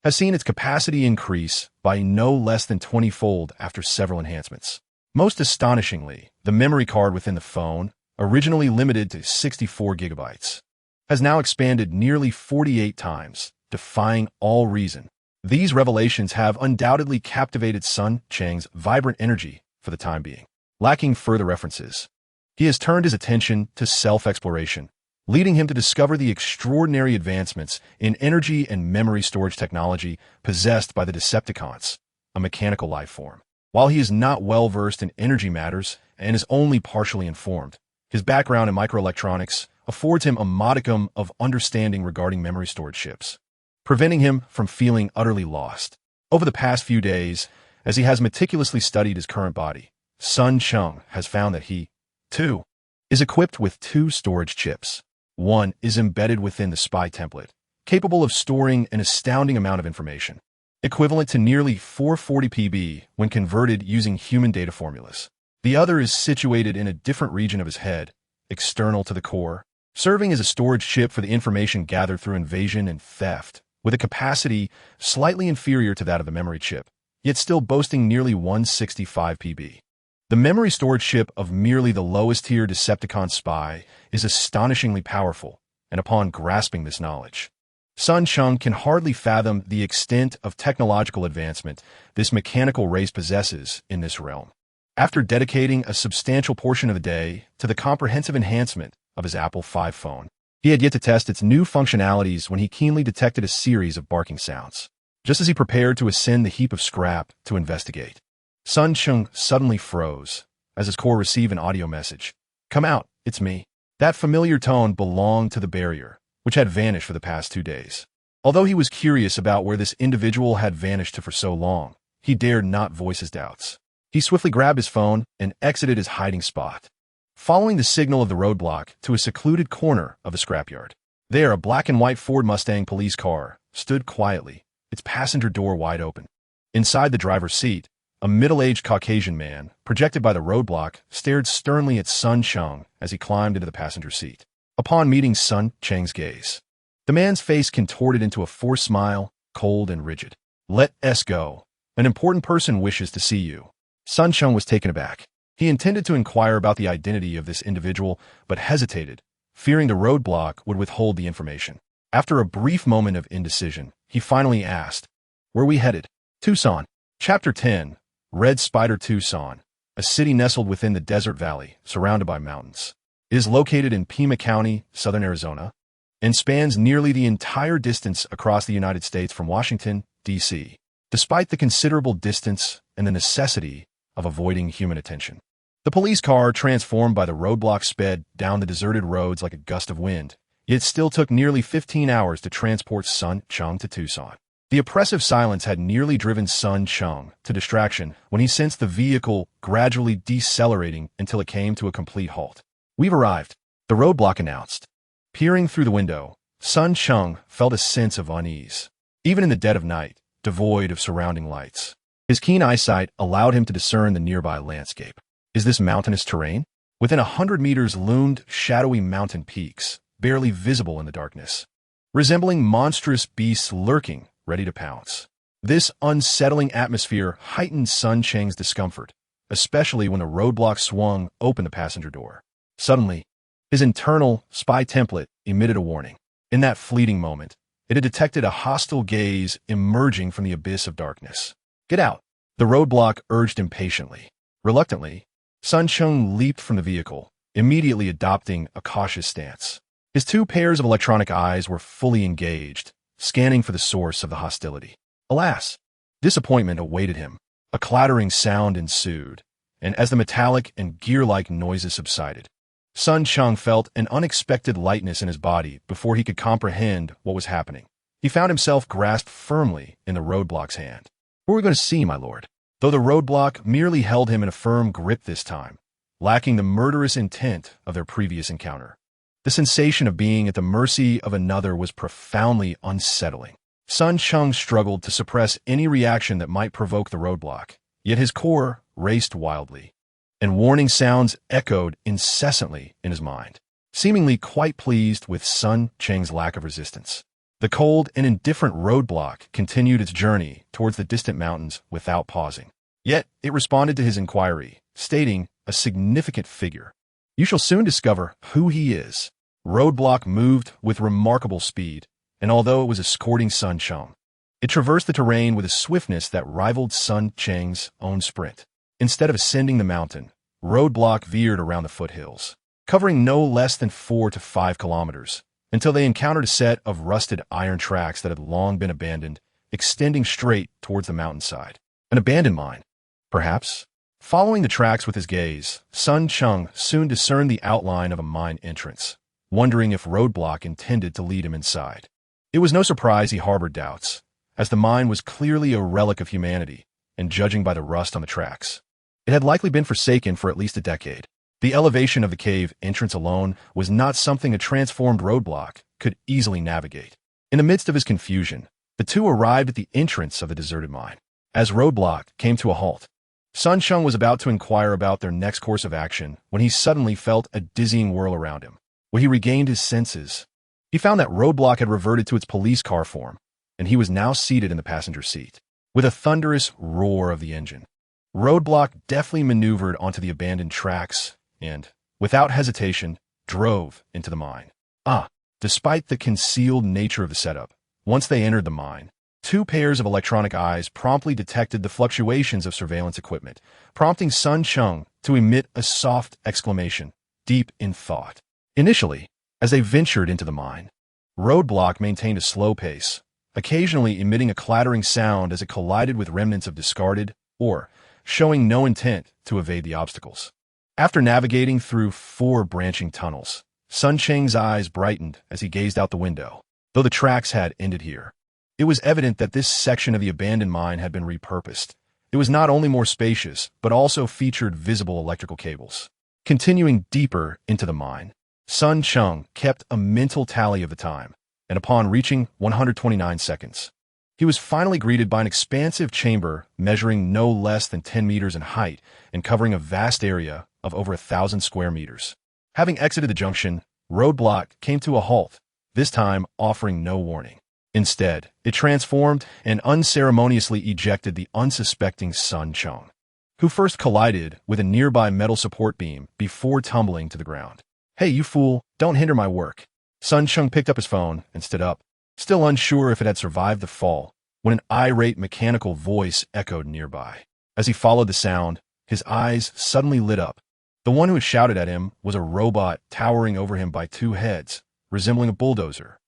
has seen its capacity increase by no less than 20-fold after several enhancements. Most astonishingly, the memory card within the phone, originally limited to 64 gigabytes, has now expanded nearly 48 times, defying all reason. These revelations have undoubtedly captivated Cheng's vibrant energy for the time being. Lacking further references, he has turned his attention to self-exploration, leading him to discover the extraordinary advancements in energy and memory storage technology possessed by the Decepticons, a mechanical life form. While he is not well-versed in energy matters and is only partially informed, his background in microelectronics affords him a modicum of understanding regarding memory storage chips, preventing him from feeling utterly lost. Over the past few days, as he has meticulously studied his current body, Cheng has found that he, too, is equipped with 2 storage chips. One is embedded within the spy template, capable of storing an astounding amount of information, equivalent to nearly 440 PB when converted using human data formulas. The other is situated in a different region of his head, external to the core, serving as a storage chip for the information gathered through invasion and theft, with a capacity slightly inferior to that of the memory chip, yet still boasting nearly 165 PB. The memory storage chip of merely the lowest-tier Decepticon spy is astonishingly powerful, and upon grasping this knowledge, Cheng can hardly fathom the extent of technological advancement this mechanical race possesses in this realm. After dedicating a substantial portion of the day to the comprehensive enhancement of his Apple V phone, he had yet to test its new functionalities when he keenly detected a series of barking sounds. Just as he prepared to ascend the heap of scrap to investigate, Cheng suddenly froze as his core received an audio message. "Come out, it's me." That familiar tone belonged to the barrier, which had vanished for the past 2 days. Although he was curious about where this individual had vanished to for so long, he dared not voice his doubts. He swiftly grabbed his phone and exited his hiding spot, following the signal of the roadblock to a secluded corner of the scrapyard. There, a black and white Ford Mustang police car stood quietly, its passenger door wide open. Inside the driver's seat, a middle-aged Caucasian man, projected by the roadblock, stared sternly at Cheng as he climbed into the passenger seat. Upon meeting Cheng's gaze, the man's face contorted into a forced smile, cold and rigid. "Let us go. An important person wishes to see you." Cheng was taken aback. He intended to inquire about the identity of this individual, but hesitated, fearing the roadblock would withhold the information. After a brief moment of indecision, he finally asked, "Where are we headed?" Tucson. Chapter 10. Red Spider. Tucson, a city nestled within the desert valley, surrounded by mountains. It is located in Pima County, southern Arizona, and spans nearly the entire distance across the United States from Washington, D.C. Despite the considerable distance and the necessity of avoiding human attention, the police car, transformed by the roadblock, sped down the deserted roads like a gust of wind. It still took nearly 15 hours to transport Cheng to Tucson. The oppressive silence had nearly driven Cheng to distraction when he sensed the vehicle gradually decelerating until it came to a complete halt. "We've arrived," the roadblock announced. Peering through the window, Cheng felt a sense of unease. Even in the dead of night, devoid of surrounding lights, his keen eyesight allowed him to discern the nearby landscape. Is this mountainous terrain? Within 100 meters loomed shadowy mountain peaks, barely visible in the darkness, resembling monstrous beasts lurking, ready to pounce. This unsettling atmosphere heightened Cheng's discomfort, especially when the roadblock swung open the passenger door. Suddenly, his internal spy template emitted a warning. In that fleeting moment, it had detected a hostile gaze emerging from the abyss of darkness. "Get out," the roadblock urged impatiently. Reluctantly, Cheng leaped from the vehicle, immediately adopting a cautious stance. His 2 pairs of electronic eyes were fully engaged, scanning for the source of the hostility. Alas, disappointment awaited him. A clattering sound ensued, and as the metallic and gear-like noises subsided, Cheng felt an unexpected lightness in his body before he could comprehend what was happening. He found himself grasped firmly in the roadblock's hand. "Who are we going to see, my lord?" Though the roadblock merely held him in a firm grip this time, lacking the murderous intent of their previous encounter, the sensation of being at the mercy of another was profoundly unsettling. Cheng struggled to suppress any reaction that might provoke the roadblock, yet his core raced wildly, and warning sounds echoed incessantly in his mind. Seemingly quite pleased with Cheng's lack of resistance, the cold and indifferent roadblock continued its journey towards the distant mountains without pausing. Yet it responded to his inquiry, stating a significant figure. "You shall soon discover who he is." Roadblock moved with remarkable speed, and although it was escorting Cheng, it traversed the terrain with a swiftness that rivaled Cheng's own sprint. Instead of ascending the mountain, Roadblock veered around the foothills, covering no less than 4 to 5 kilometers, until they encountered a set of rusted iron tracks that had long been abandoned, extending straight towards the mountainside. An abandoned mine, perhaps? Following the tracks with his gaze, Cheng soon discerned the outline of a mine entrance, wondering if Roadblock intended to lead him inside. It was no surprise he harbored doubts, as the mine was clearly a relic of humanity, and judging by the rust on the tracks, it had likely been forsaken for at least a decade. The elevation of the cave entrance alone was not something a transformed Roadblock could easily navigate. In the midst of his confusion, the two arrived at the entrance of the deserted mine. As Roadblock came to a halt, Cheng was about to inquire about their next course of action when he suddenly felt a dizzying whirl around him. When he regained his senses, he found that Roadblock had reverted to its police car form, and he was now seated in the passenger seat. With a thunderous roar of the engine, Roadblock deftly maneuvered onto the abandoned tracks and, without hesitation, drove into the mine. Despite the concealed nature of the setup, once they entered the mine, two pairs of electronic eyes promptly detected the fluctuations of surveillance equipment, prompting Cheng to emit a soft exclamation, deep in thought. Initially, as they ventured into the mine, Roadblock maintained a slow pace, occasionally emitting a clattering sound as it collided with remnants of discarded, or showing no intent to evade the obstacles. After navigating through 4 branching tunnels, Cheng's eyes brightened as he gazed out the window. Though the tracks had ended here, it was evident that this section of the abandoned mine had been repurposed. It was not only more spacious, but also featured visible electrical cables. Continuing deeper into the mine, Cheng kept a mental tally of the time, and upon reaching 129 seconds, he was finally greeted by an expansive chamber measuring no less than 10 meters in height and covering a vast area of over 1,000 square meters. Having exited the junction, Roadblock came to a halt, this time offering no warning. Instead, it transformed and unceremoniously ejected the unsuspecting Cheng, who first collided with a nearby metal support beam before tumbling to the ground. "Hey, you fool, don't hinder my work." Cheng picked up his phone and stood up, still unsure if it had survived the fall, when an irate mechanical voice echoed nearby. As he followed the sound, his eyes suddenly lit up. The one who had shouted at him was a robot towering over him by 2 heads, resembling a bulldozer.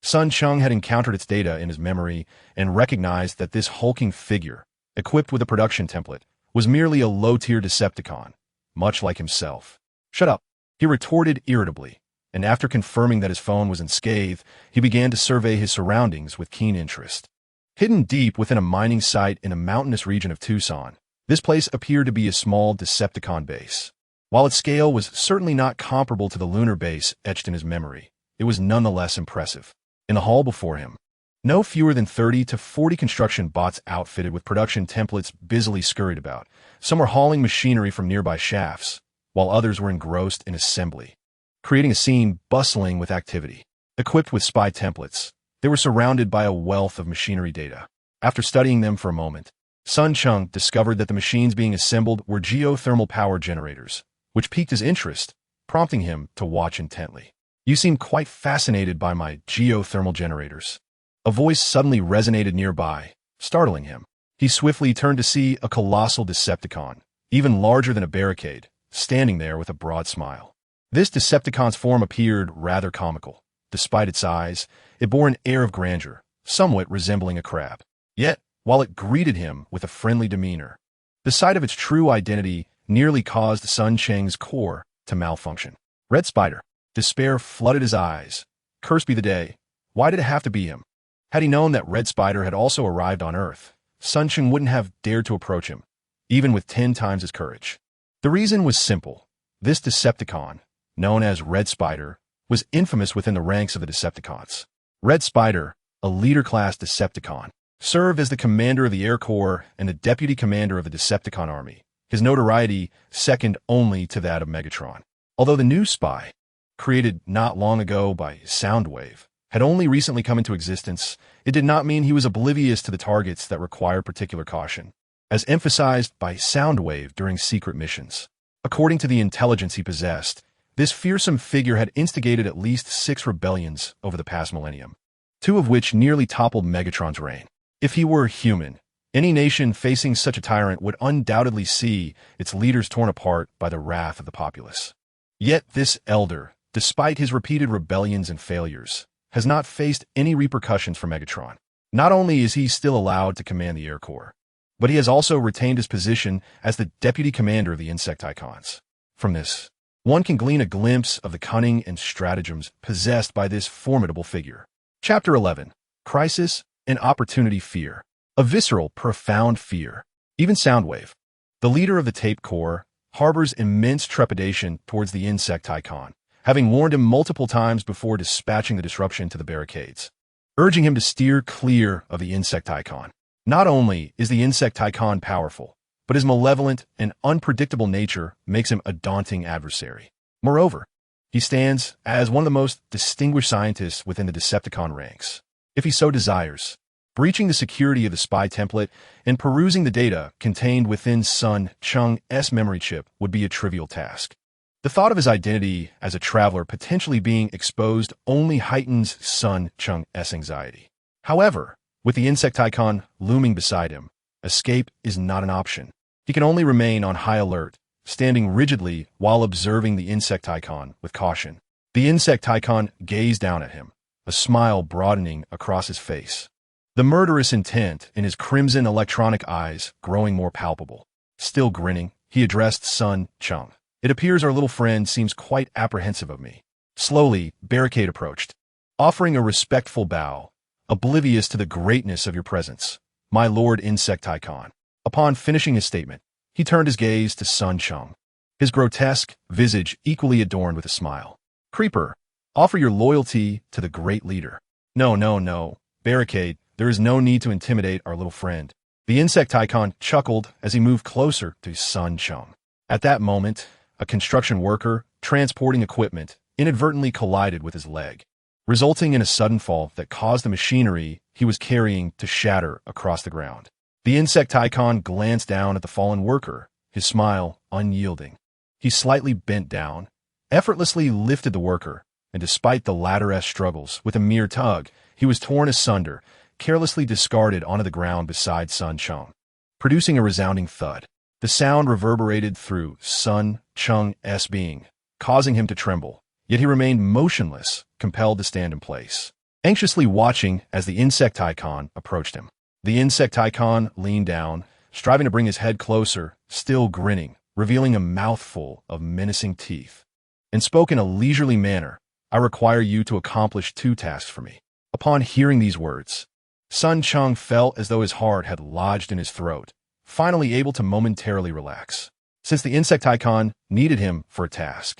Cheng had encountered its data in his memory and recognized that this hulking figure, equipped with a production template, was merely a low-tier Decepticon, much like himself. "Shut up," he retorted irritably, and after confirming that his phone was unscathed, he began to survey his surroundings with keen interest. Hidden deep within a mining site in a mountainous region of Tucson, this place appeared to be a small Decepticon base. While its scale was certainly not comparable to the lunar base etched in his memory, it was nonetheless impressive. In the hall before him, no fewer than 30 to 40 construction bots outfitted with production templates busily scurried about. Some were hauling machinery from nearby shafts, while others were engrossed in assembly, creating a scene bustling with activity. Equipped with spy templates, they were surrounded by a wealth of machinery data. After studying them for a moment, Cheng discovered that the machines being assembled were geothermal power generators, which piqued his interest, prompting him to watch intently. "You seem quite fascinated by my geothermal generators." A voice suddenly resonated nearby, startling him. He swiftly turned to see a colossal Decepticon, even larger than a Barricade, standing there with a broad smile. This Decepticon's form appeared rather comical. Despite its size, it bore an air of grandeur, somewhat resembling a crab. Yet, while it greeted him with a friendly demeanor, the sight of its true identity nearly caused Cheng's core to malfunction. "Red Spider." Despair flooded his eyes. Cursed be the day. Why did it have to be him? Had he known that Red Spider had also arrived on Earth, Cheng wouldn't have dared to approach him, even with 10 times his courage. The reason was simple. This Decepticon, known as Red Spider, was infamous within the ranks of the Decepticons. Red Spider, a leader-class Decepticon, served as the commander of the Air Corps and the deputy commander of the Decepticon army, his notoriety second only to that of Megatron. Although the new spy, created not long ago by Soundwave, had only recently come into existence, it did not mean he was oblivious to the targets that required particular caution, as emphasized by Soundwave during secret missions. According to the intelligence he possessed, this fearsome figure had instigated at least 6 rebellions over the past millennium, 2 of which nearly toppled Megatron's reign. If he were human, any nation facing such a tyrant would undoubtedly see its leaders torn apart by the wrath of the populace. Yet this elder, despite his repeated rebellions and failures, has not faced any repercussions from Megatron. Not only is he still allowed to command the Air Corps, but he has also retained his position as the deputy commander of the Insecticons. From this, one can glean a glimpse of the cunning and stratagems possessed by this formidable figure. Chapter 11. Crisis and Opportunity Fear. A visceral, profound fear. Even Soundwave, the leader of the Tape Corps, harbors immense trepidation towards the Insecticon, having warned him multiple times before dispatching the disruption to the barricades, urging him to steer clear of the Insecticon. Not only is the Insecticon powerful, but his malevolent and unpredictable nature makes him a daunting adversary. Moreover, he stands as one of the most distinguished scientists within the Decepticon ranks. If he so desires, breaching the security of the spy template and perusing the data contained within Sun Cheng's memory chip would be a trivial task. The thought of his identity as a traveler potentially being exposed only heightens Sun Cheng's anxiety. However, with the Insecticon looming beside him, escape is not an option. He can only remain on high alert, standing rigidly while observing the Insecticon with caution. The Insecticon gazed down at him, a smile broadening across his face, the murderous intent in his crimson electronic eyes growing more palpable. Still grinning, he addressed Sun Cheng. "It appears our little friend seems quite apprehensive of me." Slowly, Barricade approached, offering a respectful bow, oblivious to the greatness of your presence, my Lord Insecticon. Upon finishing his statement, he turned his gaze to Sun Cheng, his grotesque visage equally adorned with a smile. "Creeper, offer your loyalty to the great leader." No, Barricade, there is no need to intimidate our little friend." The Insecticon chuckled as he moved closer to Sun Cheng. At that moment, a construction worker transporting equipment inadvertently collided with his leg, resulting in a sudden fall that caused the machinery he was carrying to shatter across the ground. The Insecticon glanced down at the fallen worker, his smile unyielding. He slightly bent down, effortlessly lifted the worker, and despite the latter's struggles with a mere tug, he was torn asunder, carelessly discarded onto the ground beside Sun Cheng, producing a resounding thud. The sound reverberated through Sun Cheng's being, causing him to tremble, yet he remained motionless, compelled to stand in place, anxiously watching as the Insecticon approached him. The Insecticon leaned down, striving to bring his head closer, still grinning, revealing a mouthful of menacing teeth, and spoke in a leisurely manner. "I require you to accomplish 2 tasks for me." Upon hearing these words, Sun Cheng felt as though his heart had lodged in his throat, finally able to momentarily relax. Since the Insecticon needed him for a task,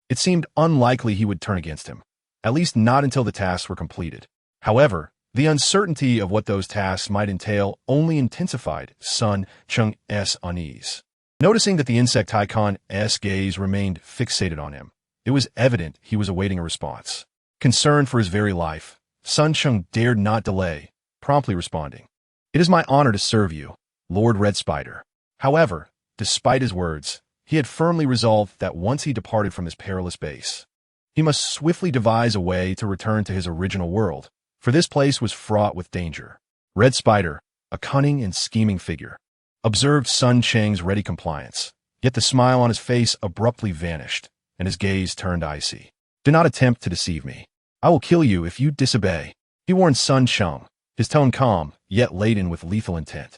it seemed unlikely he would turn against him, at least not until the tasks were completed. However, the uncertainty of what those tasks might entail only intensified Sun Cheng's unease. Noticing that the Insecticon's gaze remained fixated on him, it was evident he was awaiting a response. Concerned for his very life, Sun Cheng dared not delay, promptly responding, "It is my honor to serve you, Lord Red Spider." However, despite his words, he had firmly resolved that once he departed from his perilous base, he must swiftly devise a way to return to his original world, for this place was fraught with danger. Red Spider, a cunning and scheming figure, observed Sun Cheng's ready compliance, yet the smile on his face abruptly vanished, and his gaze turned icy. "Do not attempt to deceive me. I will kill you if you disobey," he warned Sun Cheng, his tone calm, yet laden with lethal intent.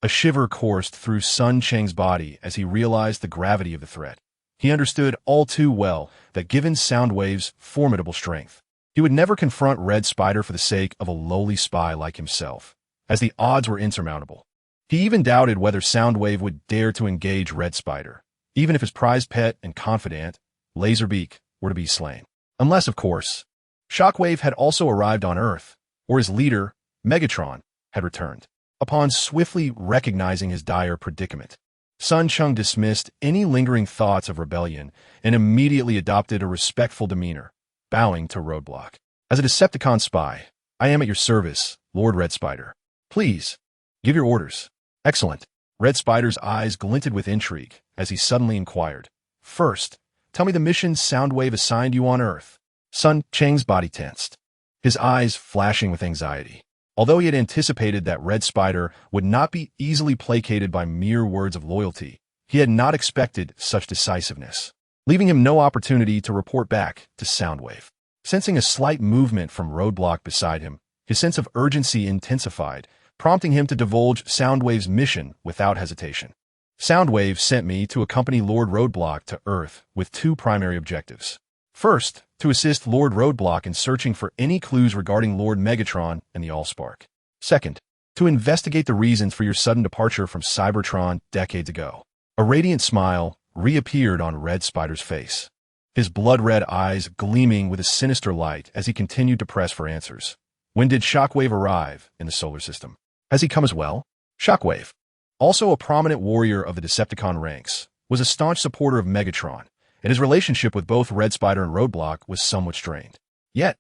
A shiver coursed through Sun Cheng's body as he realized the gravity of the threat. He understood all too well that given Soundwave's formidable strength, he would never confront Red Spider for the sake of a lowly spy like himself, as the odds were insurmountable. He even doubted whether Soundwave would dare to engage Red Spider, even if his prized pet and confidant, Laserbeak, were to be slain. Unless, of course, Shockwave had also arrived on Earth, or his leader, Megatron, had returned. Upon swiftly recognizing his dire predicament, Sun Cheng dismissed any lingering thoughts of rebellion and immediately adopted a respectful demeanor, bowing to Roadblock. "As a Decepticon spy, I am at your service, Lord Red Spider. Please, give your orders." "Excellent." Red Spider's eyes glinted with intrigue as he suddenly inquired, "First, tell me the mission Soundwave assigned you on Earth." Sun Cheng's body tensed, his eyes flashing with anxiety. Although he had anticipated that Red Spider would not be easily placated by mere words of loyalty, he had not expected such decisiveness. leaving him no opportunity to report back to Soundwave. Sensing a slight movement from Roadblock beside him, his sense of urgency intensified, prompting him to divulge Soundwave's mission without hesitation. Soundwave sent me to accompany Lord Roadblock to Earth with two primary objectives. First, to assist Lord Roadblock in searching for any clues regarding Lord Megatron and the Allspark. Second, to investigate the reasons for your sudden departure from Cybertron decades ago. A radiant smile reappeared on Red Spider's face, his blood-red eyes gleaming with a sinister light as he continued to press for answers. When did Shockwave arrive in the solar system? Has he come as well? Shockwave, also a prominent warrior of the Decepticon ranks, was a staunch supporter of Megatron, and his relationship with both Red Spider and Roadblock was somewhat strained. Yet,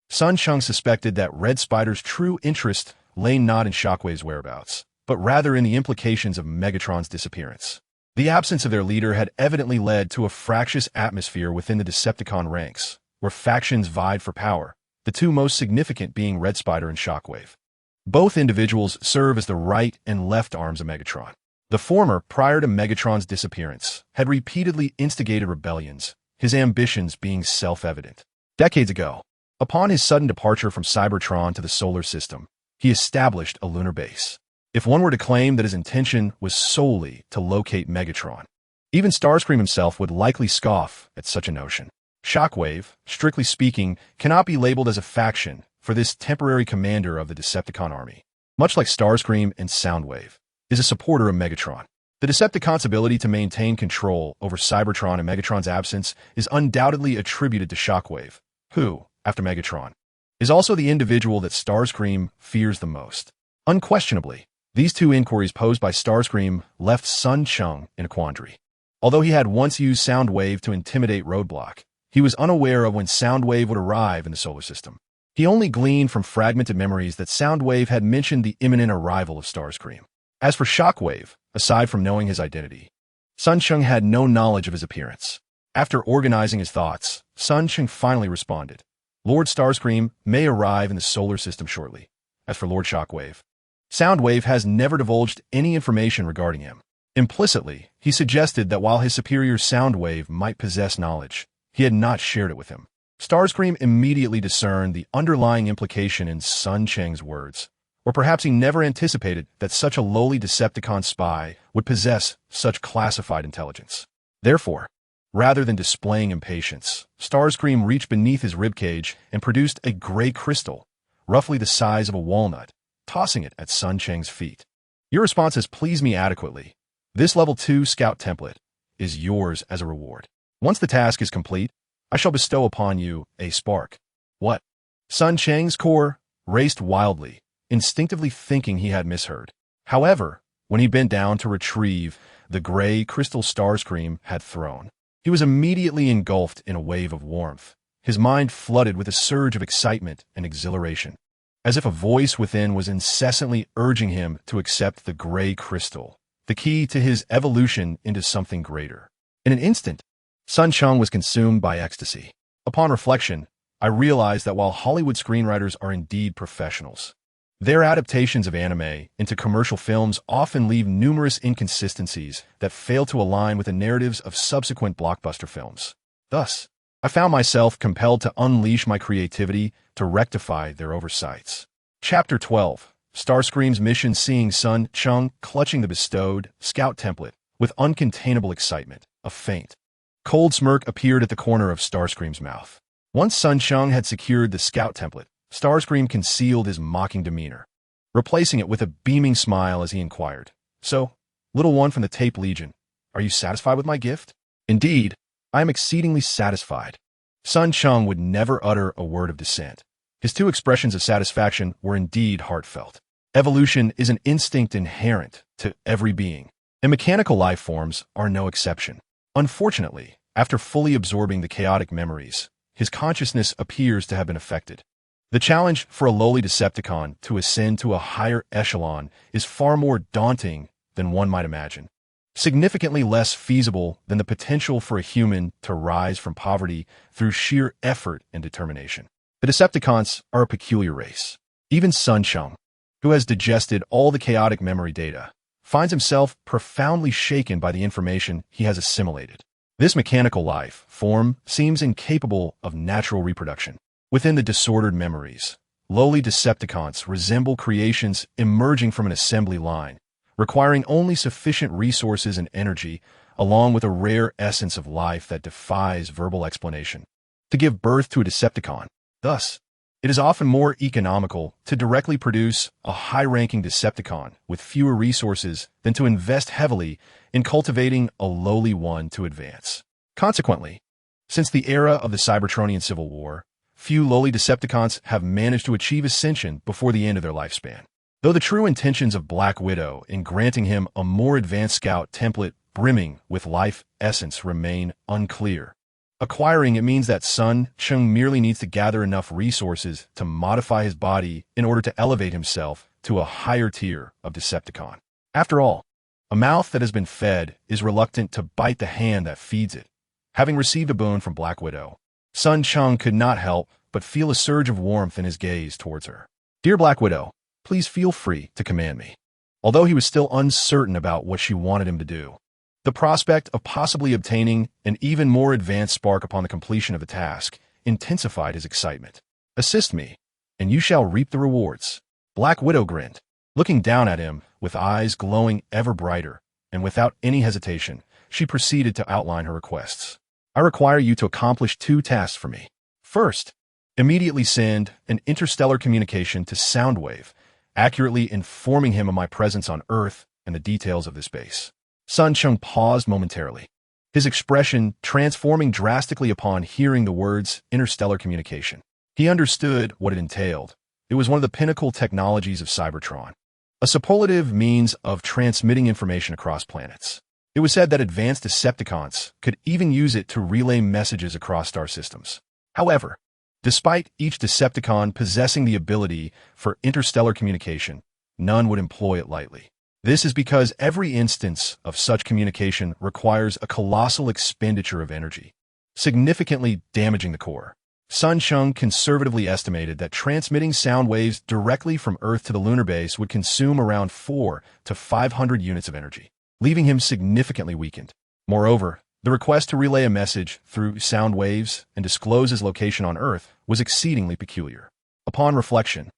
Sun Cheng suspected that Red Spider's true interest lay not in Shockwave's whereabouts, but rather in the implications of Megatron's disappearance. The absence of their leader had evidently led to a fractious atmosphere within the Decepticon ranks, where factions vied for power, the two most significant being Red Spider and Shockwave. Both individuals serve as the right and left arms of Megatron. The former, prior to Megatron's disappearance, had repeatedly instigated rebellions, his ambitions being self-evident. Decades ago, upon his sudden departure from Cybertron to the solar system, he established a lunar base. If one were to claim that his intention was solely to locate Megatron, even Starscream himself would likely scoff at such a notion. Shockwave, strictly speaking, cannot be labeled as a faction for this temporary commander of the Decepticon army. Much like Starscream and Soundwave, is a supporter of Megatron. The Decepticon's ability to maintain control over Cybertron in Megatron's absence is undoubtedly attributed to Shockwave, who, after Megatron, is also the individual that Starscream fears the most. Unquestionably, these two inquiries posed by Starscream left Sun Cheng in a quandary. Although he had once used Soundwave to intimidate Roadblock, he was unaware of when Soundwave would arrive in the solar system. He only gleaned from fragmented memories that Soundwave had mentioned the imminent arrival of Starscream. As for Shockwave, aside from knowing his identity, Sun Cheng had no knowledge of his appearance. After organizing his thoughts, Sun Cheng finally responded. Lord Starscream may arrive in the solar system shortly. As for Lord Shockwave, Soundwave has never divulged any information regarding him. Implicitly, he suggested that while his superior Soundwave might possess knowledge, he had not shared it with him. Starscream immediately discerned the underlying implication in Sun Cheng's words, or perhaps he never anticipated that such a lowly Decepticon spy would possess such classified intelligence. Therefore, rather than displaying impatience, Starscream reached beneath his ribcage and produced a gray crystal, roughly the size of a walnut, tossing it at Sun Cheng's feet. Your response has pleased me adequately. This level 2 scout template is yours as a reward. Once the task is complete, I shall bestow upon you a spark. What? Sun Cheng's core raced wildly, instinctively thinking he had misheard. However, when he bent down to retrieve the gray crystal Starscream had thrown, he was immediately engulfed in a wave of warmth, his mind flooded with a surge of excitement and exhilaration, as if a voice within was incessantly urging him to accept the gray crystal, the key to his evolution into something greater. In an instant, Sun Cheng was consumed by ecstasy. Upon reflection, I realized that while Hollywood screenwriters are indeed professionals, their adaptations of anime into commercial films often leave numerous inconsistencies that fail to align with the narratives of subsequent blockbuster films. Thus, I found myself compelled to unleash my creativity to rectify their oversights. Chapter 12. Starscream's mission, seeing Sun Cheng clutching the bestowed scout template with uncontainable excitement. A faint, cold smirk appeared at the corner of Starscream's mouth. Once Sun Cheng had secured the scout template, Starscream concealed his mocking demeanor, replacing it with a beaming smile as he inquired, "So, little one from the Tape Legion, are you satisfied with my gift?" "Indeed, I am exceedingly satisfied." Sun Cheng would never utter a word of dissent. His two expressions of satisfaction were indeed heartfelt. Evolution is an instinct inherent to every being, and mechanical life forms are no exception. Unfortunately, after fully absorbing the chaotic memories, his consciousness appears to have been affected. The challenge for a lowly Decepticon to ascend to a higher echelon is far more daunting than one might imagine, significantly less feasible than the potential for a human to rise from poverty through sheer effort and determination. The Decepticons are a peculiar race. Even Sun Cheng, who has digested all the chaotic memory data, finds himself profoundly shaken by the information he has assimilated. This mechanical life form seems incapable of natural reproduction. Within the disordered memories, lowly Decepticons resemble creations emerging from an assembly line, requiring only sufficient resources and energy, along with a rare essence of life that defies verbal explanation, to give birth to a Decepticon. Thus, it is often more economical to directly produce a high-ranking Decepticon with fewer resources than to invest heavily in cultivating a lowly one to advance. Consequently, since the era of the Cybertronian Civil War, few lowly Decepticons have managed to achieve ascension before the end of their lifespan. Though the true intentions of Black Widow in granting him a more advanced scout template brimming with life essence remain unclear. Acquiring it means that Cheng merely needs to gather enough resources to modify his body in order to elevate himself to a higher tier of Decepticon. After all, a mouth that has been fed is reluctant to bite the hand that feeds it. Having received a boon from Black Widow, Cheng could not help but feel a surge of warmth in his gaze towards her. "Dear Black Widow, please feel free to command me." Although he was still uncertain about what she wanted him to do, the prospect of possibly obtaining an even more advanced spark upon the completion of the task intensified his excitement. "Assist me, and you shall reap the rewards." Black Widow grinned, looking down at him with eyes glowing ever brighter, and without any hesitation, she proceeded to outline her requests. "I require you to accomplish 2 tasks for me. First, immediately send an interstellar communication to Soundwave, accurately informing him of my presence on Earth and the details of this base." Cheng paused momentarily, his expression transforming drastically upon hearing the words interstellar communication. He understood what it entailed. It was one of the pinnacle technologies of Cybertron, a superlative means of transmitting information across planets. It was said that advanced Decepticons could even use it to relay messages across star systems. However, despite each Decepticon possessing the ability for interstellar communication, none would employ it lightly. This is because every instance of such communication requires a colossal expenditure of energy, significantly damaging the core. Cheng conservatively estimated that transmitting sound waves directly from Earth to the lunar base would consume around 400 to 500 units of energy, leaving him significantly weakened. Moreover, the request to relay a message through sound waves and disclose his location on Earth was exceedingly peculiar. Upon reflection,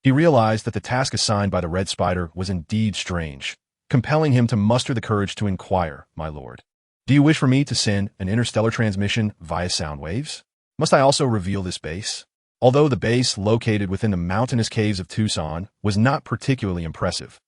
he realized that the task assigned by the Red Spider was indeed strange, compelling him to muster the courage to inquire, "My lord, do you wish for me to send an interstellar transmission via sound waves? Must I also reveal this base?" Although the base located within the mountainous caves of Tucson was not particularly impressive,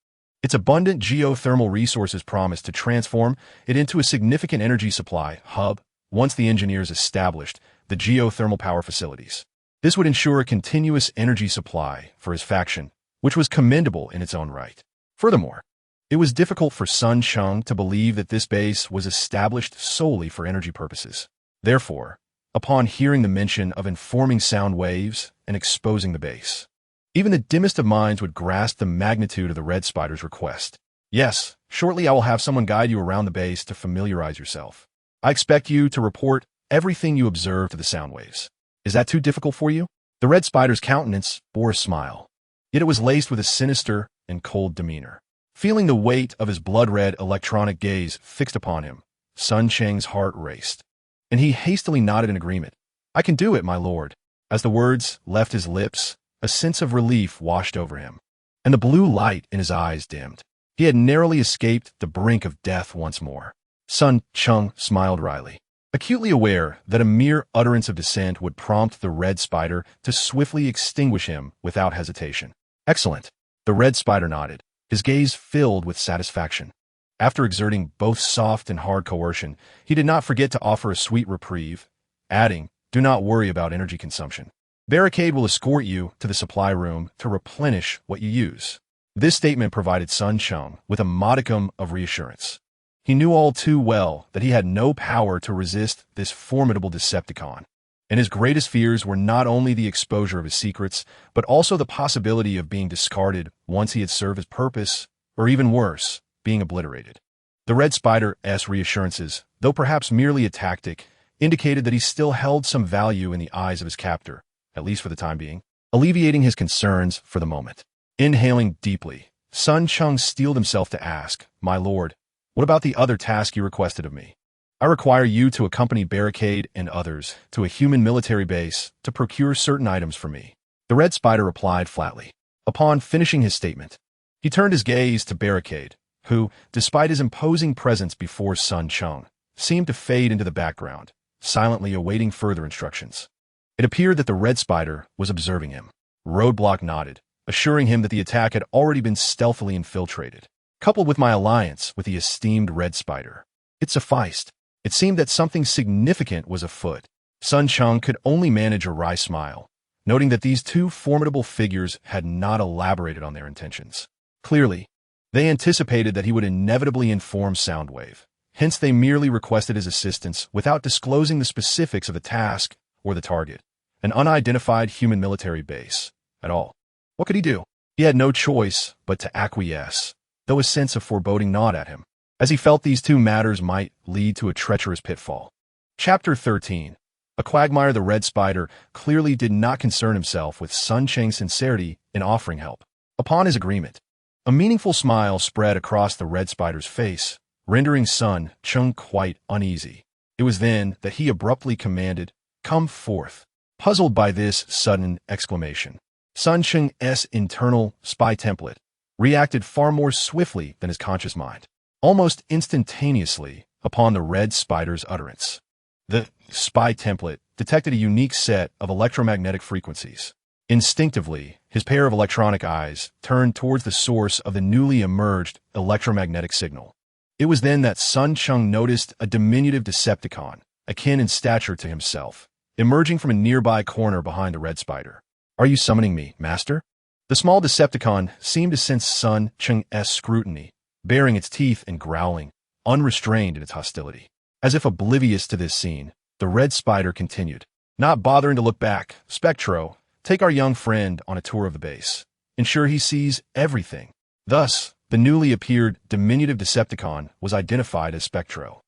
its abundant geothermal resources promised to transform it into a significant energy supply hub once the engineers established the geothermal power facilities. This would ensure a continuous energy supply for his faction, which was commendable in its own right. Furthermore, it was difficult for Cheng to believe that this base was established solely for energy purposes. Therefore, upon hearing the mention of informing sound waves and exposing the base, even the dimmest of minds would grasp the magnitude of the Red Spider's request. "Yes, shortly I will have someone guide you around the base to familiarize yourself. I expect you to report everything you observe to the sound waves. Is that too difficult for you?" The Red Spider's countenance bore a smile, yet it was laced with a sinister and cold demeanor. Feeling the weight of his blood-red electronic gaze fixed upon him, Cheng's heart raced, and he hastily nodded in agreement. "I can do it, my lord." As the words left his lips, a sense of relief washed over him, and the blue light in his eyes dimmed. He had narrowly escaped the brink of death once more. Cheng smiled wryly, acutely aware that a mere utterance of dissent would prompt the Red Spider to swiftly extinguish him without hesitation. "Excellent." The Red Spider nodded, his gaze filled with satisfaction. After exerting both soft and hard coercion, he did not forget to offer a sweet reprieve, adding, "Do not worry about energy consumption. Barricade will escort you to the supply room to replenish what you use." This statement provided Cheng with a modicum of reassurance. He knew all too well that he had no power to resist this formidable Decepticon, and his greatest fears were not only the exposure of his secrets, but also the possibility of being discarded once he had served his purpose, or even worse, being obliterated. The Red Spider's reassurances, though perhaps merely a tactic, indicated that he still held some value in the eyes of his captor, at least for the time being, alleviating his concerns for the moment. Inhaling deeply, Cheng steeled himself to ask, "My lord, what about the other task you requested of me?" I require you to accompany Barricade and others to a human military base to procure certain items for me. The Red Spider replied flatly. Upon finishing his statement, he turned his gaze to Barricade, who, despite his imposing presence before Sun Cheng, seemed to fade into the background, silently awaiting further instructions. It appeared that the Red Spider was observing him. Roadblock nodded, assuring him that the attack had already been stealthily infiltrated. Coupled with my alliance with the esteemed Red Spider, it sufficed. It seemed that something significant was afoot. Sun Cheng could only manage a wry smile, noting that these two formidable figures had not elaborated on their intentions. Clearly, they anticipated that he would inevitably inform Soundwave. Hence, they merely requested his assistance without disclosing the specifics of the task or the target, an unidentified human military base, at all. What could he do? He had no choice but to acquiesce, though a sense of foreboding gnawed at him, as he felt these two matters might lead to a treacherous pitfall. Chapter 13. A quagmire. The Red Spider clearly did not concern himself with Sun Cheng's sincerity in offering help. Upon his agreement, a meaningful smile spread across the Red Spider's face, rendering Sun Cheng quite uneasy. It was then that he abruptly commanded, "Come forth." Puzzled by this sudden exclamation, Sun Cheng's internal spy template reacted far more swiftly than his conscious mind. Almost instantaneously, upon the Red Spider's utterance, the spy template detected a unique set of electromagnetic frequencies. Instinctively, his pair of electronic eyes turned towards the source of the newly emerged electromagnetic signal. It was then that Sun Cheng noticed a diminutive Decepticon, akin in stature to himself, emerging from a nearby corner behind the Red Spider. "Are you summoning me, Master?" The small Decepticon seemed to sense Sun Cheng's scrutiny, baring its teeth and growling, unrestrained in its hostility. As if oblivious to this scene, the Red Spider continued, "Not bothering to look back, Spectro, take our young friend on a tour of the base. Ensure he sees everything." Thus, the newly appeared diminutive Decepticon was identified as Spectro.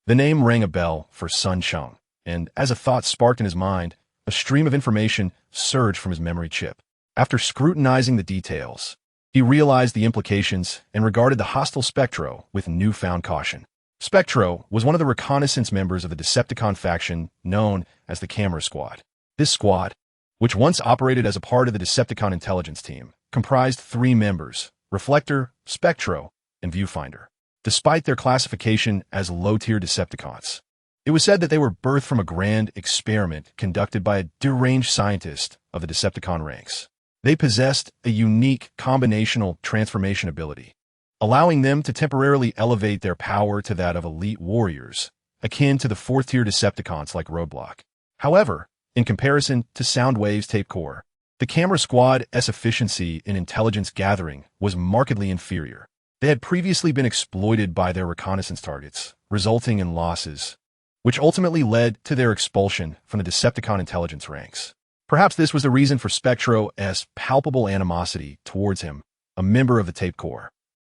The name rang a bell for Sun Cheng, and as a thought sparked in his mind, a stream of information surged from his memory chip. After scrutinizing the details, he realized the implications and regarded the hostile Spectro with newfound caution. Spectro was one of the reconnaissance members of the Decepticon faction known as the Camera Squad. This squad, which once operated as a part of the Decepticon intelligence team, comprised 3 members: Reflector, Spectro, and Viewfinder. Despite their classification as low-tier Decepticons, it was said that they were birthed from a grand experiment conducted by a deranged scientist of the Decepticon ranks. They possessed a unique combinational transformation ability, allowing them to temporarily elevate their power to that of elite warriors, akin to the 4th-tier Decepticons like Roadblock. However, in comparison to Soundwave's Tape Corps, the Camera Squad's efficiency in intelligence gathering was markedly inferior. They had previously been exploited by their reconnaissance targets, resulting in losses, which ultimately led to their expulsion from the Decepticon intelligence ranks. Perhaps this was the reason for Spectro's palpable animosity towards him, a member of the Tape Corps.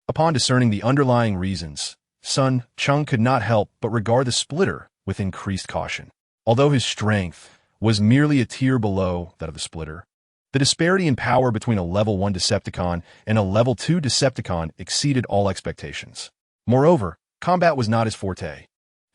Upon discerning the underlying reasons, Sun Cheng could not help but regard the splitter with increased caution. Although his strength was merely a tier below that of the splitter, the disparity in power between a level 1 Decepticon and a level 2 Decepticon exceeded all expectations. Moreover, combat was not his forte,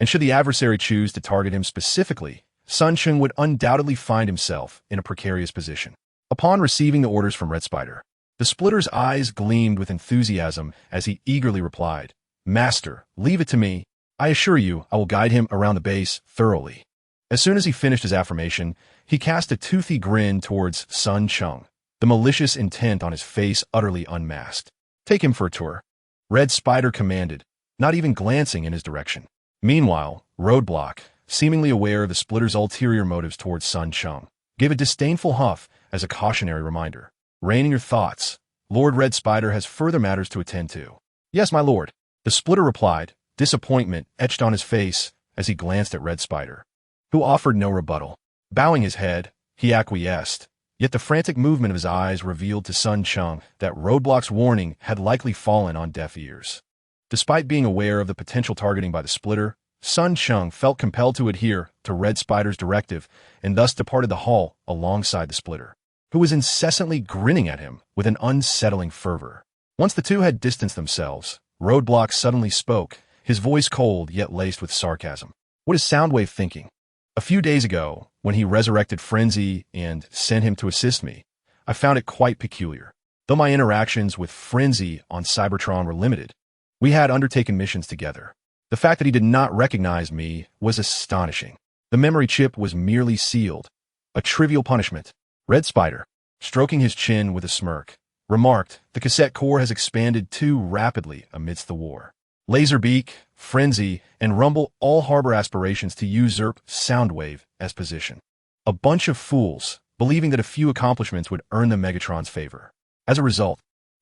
and should the adversary choose to target him specifically, Sun Cheng would undoubtedly find himself in a precarious position. Upon receiving the orders from Red Spider, the splitter's eyes gleamed with enthusiasm as he eagerly replied, "Master, leave it to me. I assure you I will guide him around the base thoroughly." As soon as he finished his affirmation, he cast a toothy grin towards Sun Cheng, the malicious intent on his face utterly unmasked. "Take him for a tour," Red Spider commanded, not even glancing in his direction. Meanwhile, Roadblock, seemingly aware of the splitter's ulterior motives towards Sun Cheng, gave a disdainful huff as a cautionary reminder. "Rein in your thoughts. Lord Red Spider has further matters to attend to." "Yes, my lord," the splitter replied, disappointment etched on his face as he glanced at Red Spider, who offered no rebuttal. Bowing his head, he acquiesced, yet the frantic movement of his eyes revealed to Sun Cheng that Roadblock's warning had likely fallen on deaf ears. Despite being aware of the potential targeting by the splitter, Sun Cheng felt compelled to adhere to Red Spider's directive and thus departed the hall alongside the splitter, who was incessantly grinning at him with an unsettling fervor. Once the two had distanced themselves, Roadblock suddenly spoke, his voice cold yet laced with sarcasm. What is Soundwave thinking? A few days ago, when he resurrected Frenzy and sent him to assist me, I found it quite peculiar. Though my interactions with Frenzy on Cybertron were limited, we had undertaken missions together. The fact that he did not recognize me was astonishing. The memory chip was merely sealed. A trivial punishment. Red Spider, stroking his chin with a smirk, remarked, "The Cassette Corps has expanded too rapidly amidst the war. Laserbeak, Frenzy, and Rumble all harbor aspirations to usurp Soundwave as position. A bunch of fools, believing that a few accomplishments would earn them Megatron's favor. As a result,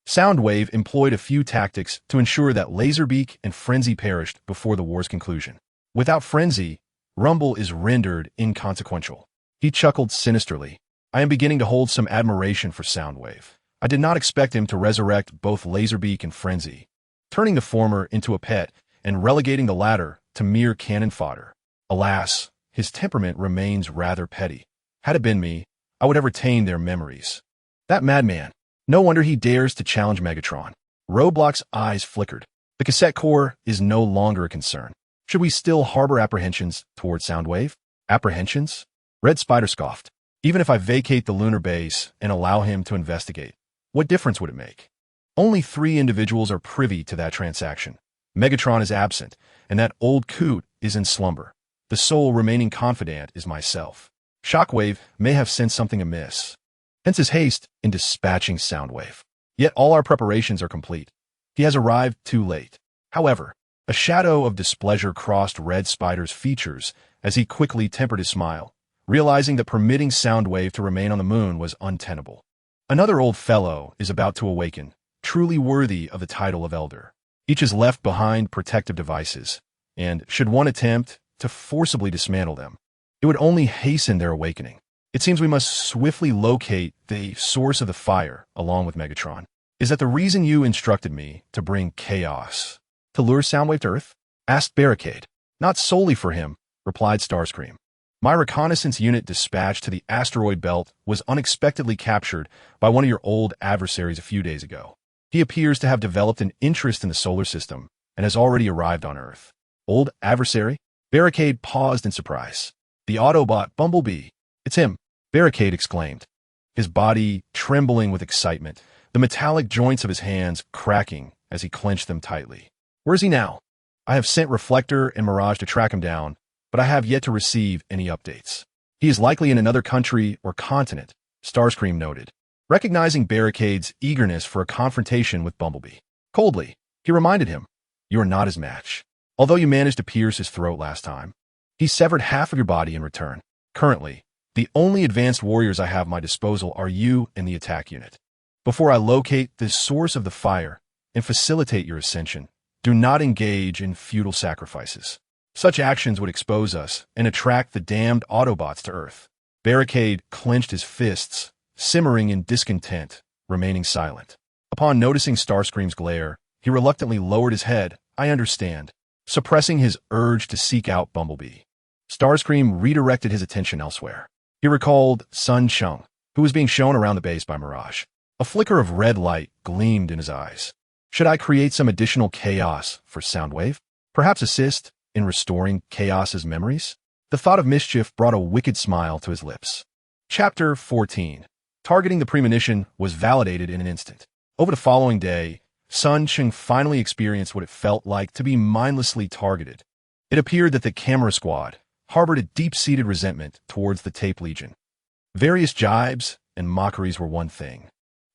Soundwave employed a few tactics to ensure that Laserbeak and Frenzy perished before the war's conclusion. Without Frenzy, Rumble is rendered inconsequential." He chuckled sinisterly. "I am beginning to hold some admiration for Soundwave. I did not expect him to resurrect both Laserbeak and Frenzy, turning the former into a pet and relegating the latter to mere cannon fodder. Alas, his temperament remains rather petty. Had it been me, I would have retained their memories. That madman. No wonder he dares to challenge Megatron." Roblox's eyes flickered. The Cassette Corps is no longer a concern. Should we still harbor apprehensions toward Soundwave? Apprehensions? Red Spider scoffed. "Even if I vacate the lunar base and allow him to investigate, what difference would it make? Only 3 individuals are privy to that transaction. Megatron is absent, and that old coot is in slumber. The sole remaining confidant is myself. Shockwave may have sensed something amiss. Hence his haste in dispatching Soundwave. Yet all our preparations are complete. He has arrived too late." However, a shadow of displeasure crossed Red Spider's features as he quickly tempered his smile, realizing that permitting Soundwave to remain on the moon was untenable. "Another old fellow is about to awaken, truly worthy of the title of Elder. Each has left behind protective devices, and should one attempt to forcibly dismantle them, it would only hasten their awakening. It seems we must swiftly locate the source of the fire along with Megatron. Is that the reason you instructed me to bring chaos? To lure Soundwave to Earth?" asked Barricade. "Not solely for him," replied Starscream. "My reconnaissance unit dispatched to the asteroid belt was unexpectedly captured by one of your old adversaries a few days ago. He appears to have developed an interest in the solar system and has already arrived on Earth." "Old adversary?" Barricade paused in surprise. "The Autobot Bumblebee. It's him," Barricade exclaimed, his body trembling with excitement, the metallic joints of his hands cracking as he clenched them tightly. "Where is he now?" "I have sent Reflector and Mirage to track him down, but I have yet to receive any updates." "He is likely in another country or continent," Starscream noted, recognizing Barricade's eagerness for a confrontation with Bumblebee. Coldly, he reminded him, "You are not his match. Although you managed to pierce his throat last time, he severed half of your body in return. Currently, the only advanced warriors I have at my disposal are you and the attack unit. Before I locate the source of the fire and facilitate your ascension, do not engage in futile sacrifices. Such actions would expose us and attract the damned Autobots to Earth." Barricade clenched his fists, simmering in discontent, remaining silent. Upon noticing Starscream's glare, he reluctantly lowered his head. "I understand," suppressing his urge to seek out Bumblebee. Starscream redirected his attention elsewhere. He recalled Sun Cheng, who was being shown around the base by Mirage. A flicker of red light gleamed in his eyes. "Should I create some additional chaos for Soundwave? Perhaps assist in restoring Chaos's memories?" The thought of mischief brought a wicked smile to his lips. Chapter 14. Targeting the premonition was validated in an instant. Over the following day, Sun Cheng finally experienced what it felt like to be mindlessly targeted. It appeared that the camera squad harbored a deep-seated resentment towards the Tape Legion. Various jibes and mockeries were one thing,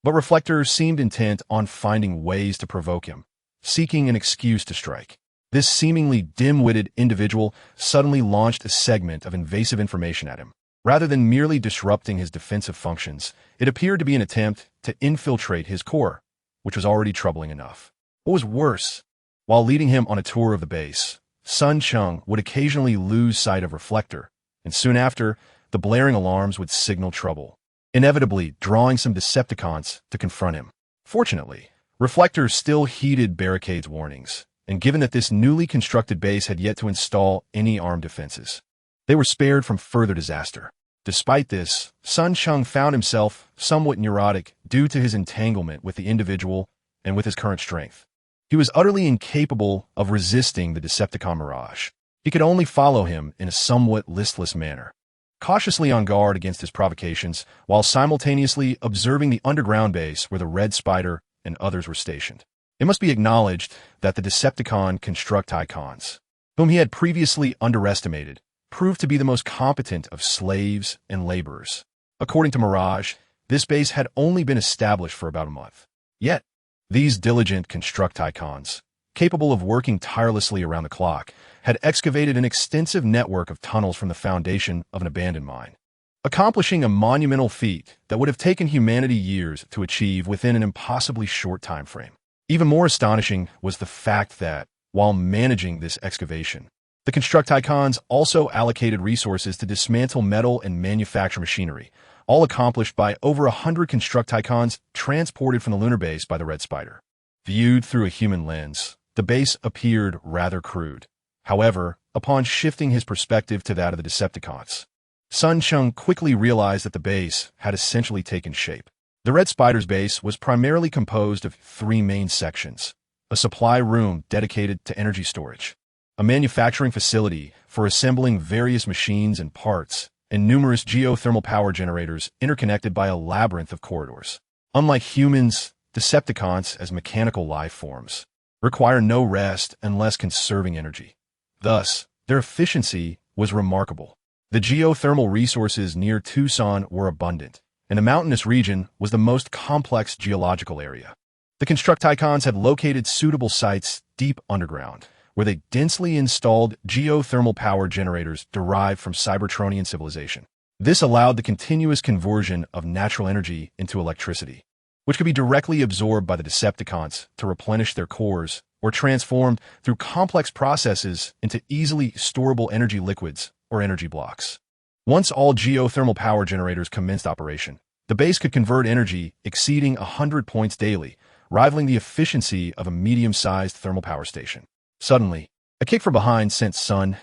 but Reflector seemed intent on finding ways to provoke him, seeking an excuse to strike. This seemingly dim-witted individual suddenly launched a segment of invasive information at him. Rather than merely disrupting his defensive functions, it appeared to be an attempt to infiltrate his core, which was already troubling enough. What was worse, while leading him on a tour of the base, Sun Cheng would occasionally lose sight of Reflector, and soon after, the blaring alarms would signal trouble, inevitably drawing some Decepticons to confront him. Fortunately, Reflector still heeded Barricade's warnings, and given that this newly constructed base had yet to install any armed defenses, they were spared from further disaster. Despite this, Sun Cheng found himself somewhat neurotic due to his entanglement with the individual and with his current strength. He was utterly incapable of resisting the Decepticon mirage. He could only follow him in a somewhat listless manner, cautiously on guard against his provocations, while simultaneously observing the underground base where the Red Spider and others were stationed. It must be acknowledged that the Decepticon Constructicons, whom he had previously underestimated, proved to be the most competent of slaves and laborers. According to Mirage, this base had only been established for about a month. Yet, these diligent Constructicons, capable of working tirelessly around the clock, had excavated an extensive network of tunnels from the foundation of an abandoned mine, accomplishing a monumental feat that would have taken humanity years to achieve within an impossibly short time frame. Even more astonishing was the fact that, while managing this excavation, the Constructicons also allocated resources to dismantle metal and manufacture machinery, all accomplished by over 100 Constructicons transported from the lunar base by the Red Spider. Viewed through a human lens, the base appeared rather crude. However, upon shifting his perspective to that of the Decepticons, Cheng quickly realized that the base had essentially taken shape. The Red Spider's base was primarily composed of three main sections: a supply room dedicated to energy storage, a manufacturing facility for assembling various machines and parts, and numerous geothermal power generators interconnected by a labyrinth of corridors. Unlike humans, Decepticons, as mechanical life forms, require no rest unless conserving energy. Thus, their efficiency was remarkable. The geothermal resources near Tucson were abundant, and the mountainous region was the most complex geological area. The Constructicons had located suitable sites deep underground, where they densely installed geothermal power generators derived from Cybertronian civilization. This allowed the continuous conversion of natural energy into electricity, which could be directly absorbed by the Decepticons to replenish their cores or transformed through complex processes into easily storable energy liquids or energy blocks. Once all geothermal power generators commenced operation, the base could convert energy exceeding 100 points daily, rivaling the efficiency of a medium-sized thermal power station. Suddenly, a kick from behind sent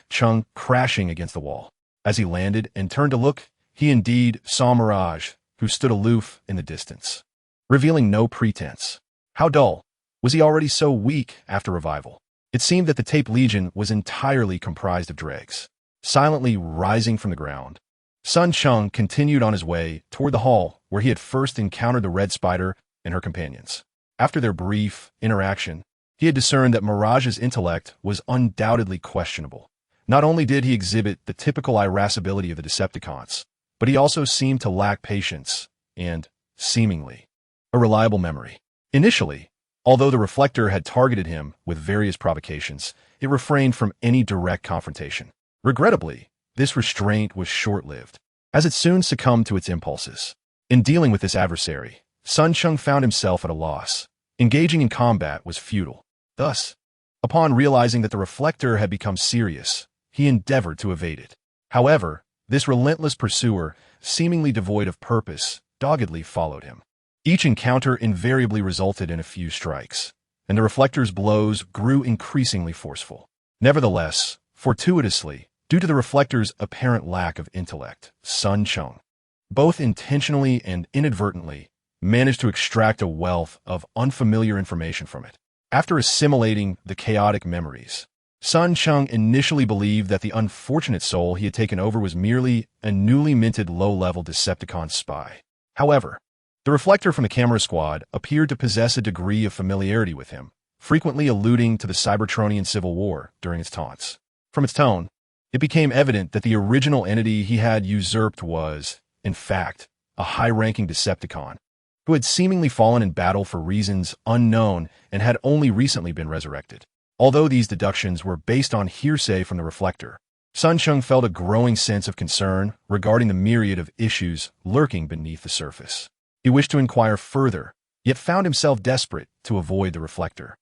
Cheng crashing against the wall. As he landed and turned to look, he indeed saw Mirage, who stood aloof in the distance, revealing no pretense. How dull! Was he already so weak after revival? It seemed that the Tape Legion was entirely comprised of dregs, silently rising from the ground. Cheng continued on his way toward the hall where he had first encountered the Red Spider and her companions. After their brief interaction, he had discerned that Mirage's intellect was undoubtedly questionable. Not only did he exhibit the typical irascibility of the Decepticons, but he also seemed to lack patience and, seemingly, a reliable memory. Initially, although the Reflector had targeted him with various provocations, it refrained from any direct confrontation. Regrettably, this restraint was short-lived, as it soon succumbed to its impulses. In dealing with this adversary, Cheng found himself at a loss. Engaging in combat was futile. Thus, upon realizing that the Reflector had become serious, he endeavored to evade it. However, this relentless pursuer, seemingly devoid of purpose, doggedly followed him. Each encounter invariably resulted in a few strikes, and the Reflector's blows grew increasingly forceful. Nevertheless, fortuitously, due to the Reflector's apparent lack of intellect, Cheng, both intentionally and inadvertently, managed to extract a wealth of unfamiliar information from it. After assimilating the chaotic memories, Cheng initially believed that the unfortunate soul he had taken over was merely a newly minted low-level Decepticon spy. However, the Reflector from the camera squad appeared to possess a degree of familiarity with him, frequently alluding to the Cybertronian Civil War during its taunts. From its tone, it became evident that the original entity he had usurped was, in fact, a high-ranking Decepticon, who had seemingly fallen in battle for reasons unknown and had only recently been resurrected. Although these deductions were based on hearsay from the Reflector, Cheng felt a growing sense of concern regarding the myriad of issues lurking beneath the surface. He wished to inquire further, yet found himself desperate to avoid the Reflector,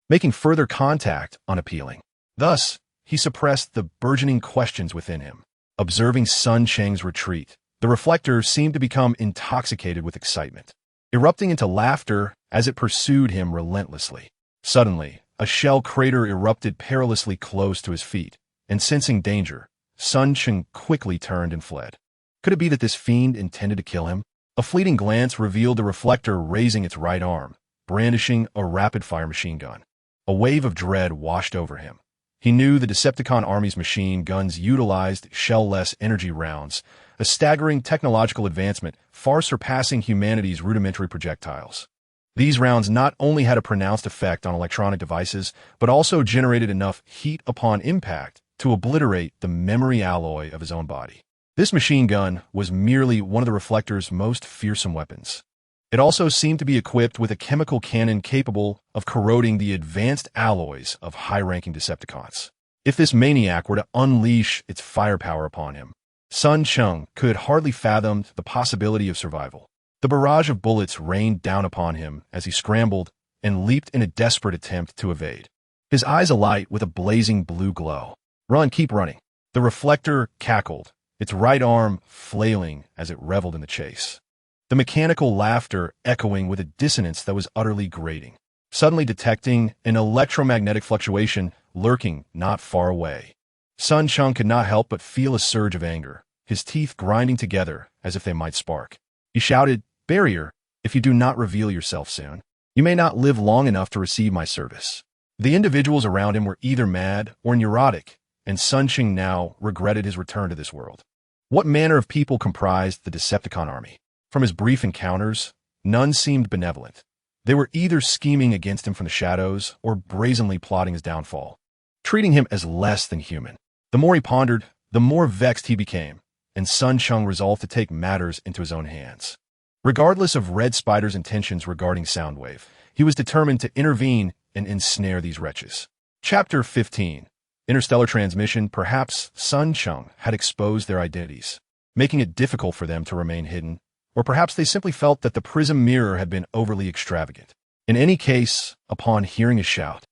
making further contact unappealing. Thus, he suppressed the burgeoning questions within him. Observing Cheng's retreat, the Reflector seemed to become intoxicated with excitement, erupting into laughter as it pursued him relentlessly. Suddenly, a shell crater erupted perilously close to his feet, and sensing danger, Cheng quickly turned and fled. Could it be that this fiend intended to kill him? A fleeting glance revealed the Reflector raising its right arm, brandishing a rapid-fire machine gun. A wave of dread washed over him. He knew the Decepticon army's machine guns utilized shell-less energy rounds, a staggering technological advancement far surpassing humanity's rudimentary projectiles. These rounds not only had a pronounced effect on electronic devices, but also generated enough heat upon impact to obliterate the memory alloy of his own body. This machine gun was merely one of the Reflector's most fearsome weapons. It also seemed to be equipped with a chemical cannon capable of corroding the advanced alloys of high-ranking Decepticons. If this maniac were to unleash its firepower upon him, Cheng could hardly fathom the possibility of survival. The barrage of bullets rained down upon him as he scrambled and leaped in a desperate attempt to evade. His eyes alight with a blazing blue glow. "Run, keep running." The Reflector cackled, its right arm flailing as it reveled in the chase. The mechanical laughter echoing with a dissonance that was utterly grating. Suddenly detecting an electromagnetic fluctuation lurking not far away, Cheng could not help but feel a surge of anger, his teeth grinding together as if they might spark. He shouted, "Barrier, if you do not reveal yourself soon, you may not live long enough to receive my service." The individuals around him were either mad or neurotic, and Cheng now regretted his return to this world. What manner of people comprised the Decepticon army? From his brief encounters, none seemed benevolent. They were either scheming against him from the shadows or brazenly plotting his downfall, treating him as less than human. The more he pondered, the more vexed he became, and Cheng resolved to take matters into his own hands. Regardless of Red Spider's intentions regarding Soundwave, he was determined to intervene and ensnare these wretches. Chapter 15. Interstellar Transmission. Perhaps Cheng had exposed their identities, making it difficult for them to remain hidden, or perhaps they simply felt that the prism mirror had been overly extravagant. In any case, upon hearing his shout,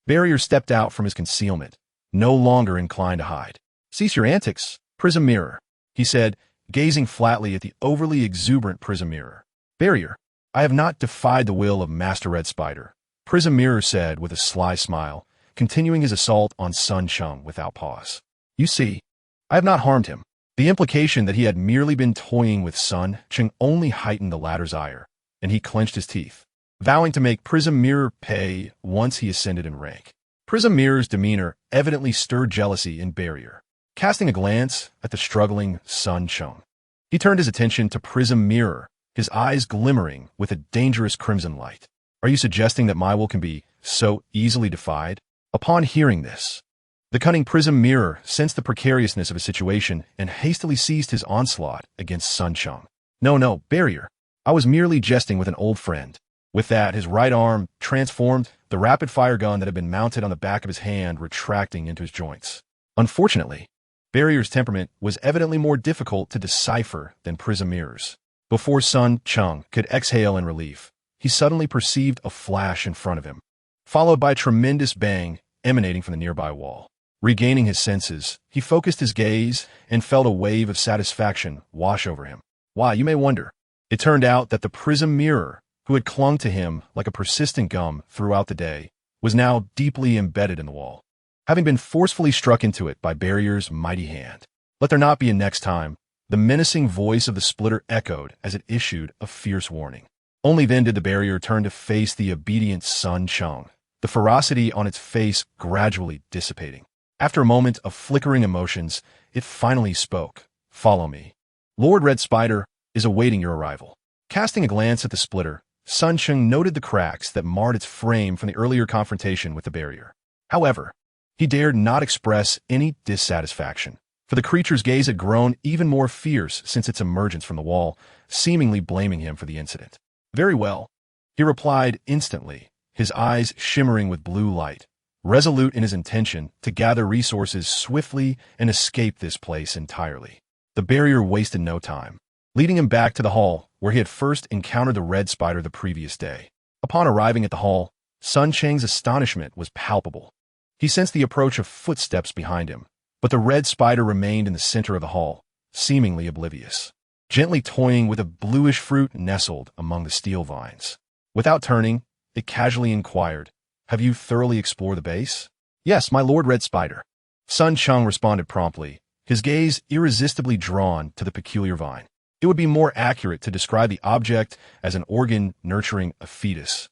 Barrier stepped out from his concealment, no longer inclined to hide. "Cease your antics, prism mirror," he said, gazing flatly at the overly exuberant prism mirror. "Barrier, I have not defied the will of Master Red Spider," Prism Mirror said with a sly smile, continuing his assault on Cheng without pause. "You see, I have not harmed him." The implication that he had merely been toying with Cheng only heightened the latter's ire, and he clenched his teeth, vowing to make Prism Mirror pay once he ascended in rank. Prism Mirror's demeanor evidently stirred jealousy in Barrier. Casting a glance at the struggling Cheng, he turned his attention to Prism Mirror, his eyes glimmering with a dangerous crimson light. "Are you suggesting that my will can be so easily defied?" Upon hearing this, the cunning Prism Mirror sensed the precariousness of his situation and hastily ceased his onslaught against Cheng. No, Barrier. I was merely jesting with an old friend." With that, his right arm transformed, the rapid-fire gun that had been mounted on the back of his hand retracting into his joints. Unfortunately, Barrier's temperament was evidently more difficult to decipher than Prism Mirror's. Before Cheng could exhale in relief, he suddenly perceived a flash in front of him, followed by a tremendous bang emanating from the nearby wall. Regaining his senses, he focused his gaze and felt a wave of satisfaction wash over him. Why, you may wonder. It turned out that the Prism Mirror, who had clung to him like a persistent gum throughout the day, was now deeply embedded in the wall, having been forcefully struck into it by Barrier's mighty hand. "Let there not be a next time," the menacing voice of the splitter echoed as it issued a fierce warning. Only then did the Barrier turn to face the obedient Cheng, the ferocity on its face gradually dissipating. After a moment of flickering emotions, it finally spoke. "Follow me. Lord Red Spider is awaiting your arrival." Casting a glance at the splitter, Cheng noted the cracks that marred its frame from the earlier confrontation with the Barrier. However, he dared not express any dissatisfaction, for the creature's gaze had grown even more fierce since its emergence from the wall, seemingly blaming him for the incident. "Very well," he replied instantly, his eyes shimmering with blue light, resolute in his intention to gather resources swiftly and escape this place entirely. The Barrier wasted no time, leading him back to the hall where he had first encountered the Red Spider the previous day. Upon arriving at the hall, Cheng's astonishment was palpable. He sensed the approach of footsteps behind him, but the Red Spider remained in the center of the hall, seemingly oblivious, gently toying with a bluish fruit nestled among the steel vines. Without turning, it casually inquired, "Have you thoroughly explored the base?" "Yes, my Lord Red Spider." Cheng responded promptly, his gaze irresistibly drawn to the peculiar vine. It would be more accurate to describe the object as an organ nurturing a fetus.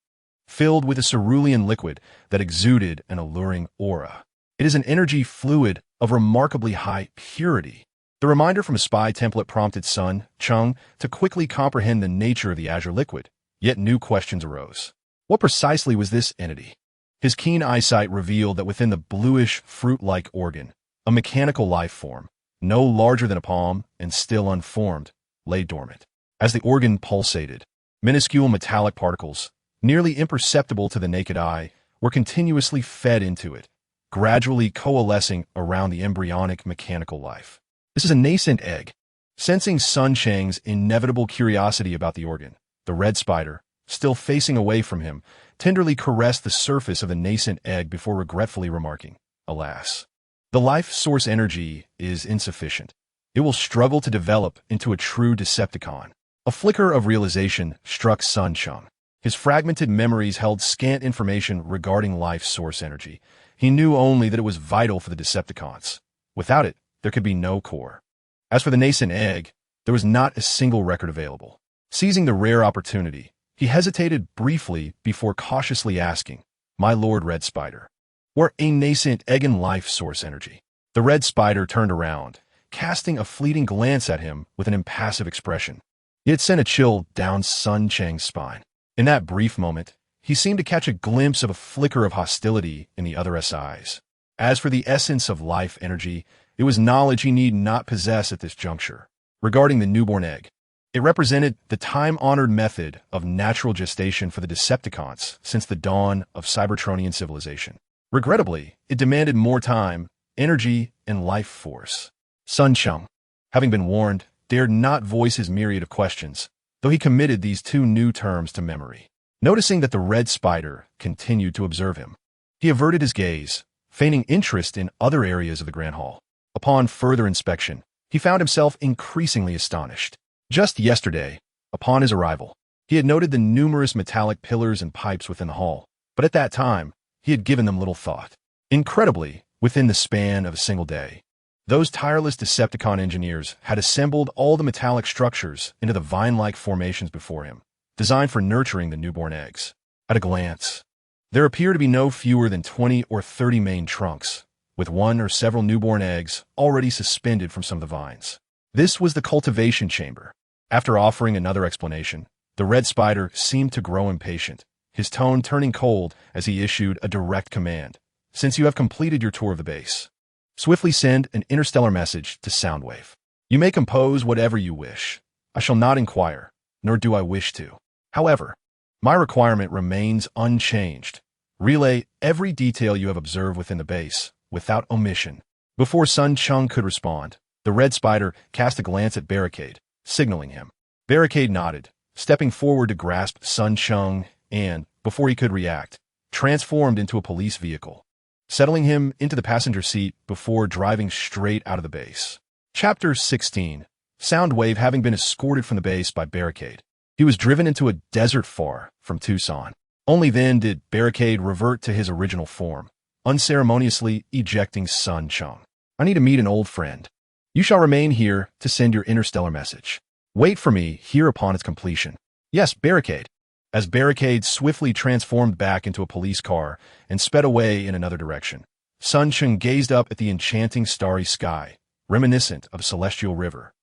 filled with a cerulean liquid that exuded an alluring aura. It is an energy fluid of remarkably high purity. The reminder from a spy template prompted son, Cheng, to quickly comprehend the nature of the azure liquid, yet new questions arose. What precisely was this entity? His keen eyesight revealed that within the bluish, fruit-like organ, a mechanical life form, no larger than a palm and still unformed, lay dormant. As the organ pulsated, minuscule metallic particles, nearly imperceptible to the naked eye, were continuously fed into it, gradually coalescing around the embryonic mechanical life. This is a nascent egg. Sensing Sun Cheng's inevitable curiosity about the organ, the red spider, still facing away from him, tenderly caressed the surface of the nascent egg before regretfully remarking, "Alas, the life source energy is insufficient. It will struggle to develop into a true Decepticon." A flicker of realization struck Sun Cheng. His fragmented memories held scant information regarding life source energy. He knew only that it was vital for the Decepticons. Without it, there could be no core. As for the nascent egg, there was not a single record available. Seizing the rare opportunity, he hesitated briefly before cautiously asking, "My Lord Red Spider, were a nascent egg and life source energy?" The red spider turned around, casting a fleeting glance at him with an impassive expression. It sent a chill down Sun Cheng's spine. In that brief moment, he seemed to catch a glimpse of a flicker of hostility in the other's eyes. As for the essence of life energy, it was knowledge he need not possess at this juncture. Regarding the newborn egg, it represented the time-honored method of natural gestation for the Decepticons since the dawn of Cybertronian civilization. Regrettably, it demanded more time, energy, and life force. Sun Cheng, having been warned, dared not voice his myriad of questions, though he committed these two new terms to memory. Noticing that the red spider continued to observe him, he averted his gaze, feigning interest in other areas of the Grand Hall. Upon further inspection, he found himself increasingly astonished. Just yesterday, upon his arrival, he had noted the numerous metallic pillars and pipes within the hall, but at that time, he had given them little thought. Incredibly, within the span of a single day, those tireless Decepticon engineers had assembled all the metallic structures into the vine-like formations before him, designed for nurturing the newborn eggs. At a glance, there appear to be no fewer than 20 or 30 main trunks, with one or several newborn eggs already suspended from some of the vines. This was the cultivation chamber. After offering another explanation, the red spider seemed to grow impatient, his tone turning cold as he issued a direct command. "Since you have completed your tour of the base, swiftly send an interstellar message to Soundwave. You may compose whatever you wish. I shall not inquire, nor do I wish to. However, my requirement remains unchanged. Relay every detail you have observed within the base, without omission." Before Sun Cheng could respond, the red spider cast a glance at Barricade, signaling him. Barricade nodded, stepping forward to grasp Sun Cheng and, before he could react, transformed into a police vehicle, settling him into the passenger seat before driving straight out of the base. Chapter 16. Soundwave having been escorted from the base by Barricade, he was driven into a desert far from Tucson. Only then did Barricade revert to his original form, unceremoniously ejecting Sun Cheng. "I need to meet an old friend. You shall remain here to send your interstellar message. Wait for me here upon its completion." "Yes, Barricade." As Barricade swiftly transformed back into a police car and sped away in another direction, Sun Cheng gazed up at the enchanting starry sky, reminiscent of a celestial river,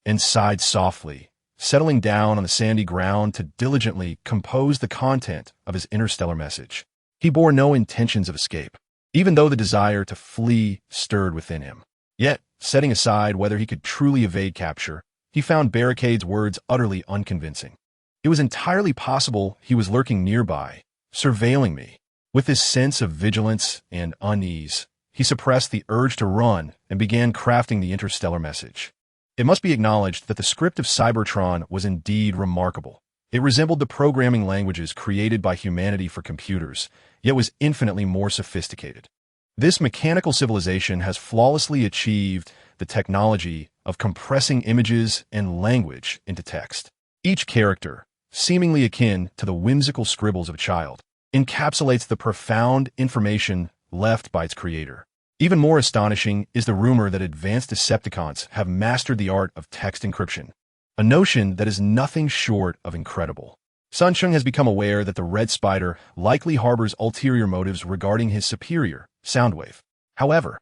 and sighed softly, settling down on the sandy ground to diligently compose the content of his interstellar message. He bore no intentions of escape, even though the desire to flee stirred within him. Yet, setting aside whether he could truly evade capture, he found Barricade's words utterly unconvincing. It was entirely possible he was lurking nearby, surveilling me. With this sense of vigilance and unease, he suppressed the urge to run and began crafting the interstellar message. It must be acknowledged that the script of Cybertron was indeed remarkable. It resembled the programming languages created by humanity for computers, yet was infinitely more sophisticated. This mechanical civilization has flawlessly achieved the technology of compressing images and language into text. Each character, seemingly akin to the whimsical scribbles of a child, encapsulates the profound information left by its creator. Even more astonishing is the rumor that advanced Decepticons have mastered the art of text encryption, a notion that is nothing short of incredible. Sun Cheng has become aware that the Red Spider likely harbors ulterior motives regarding his superior, Soundwave. However,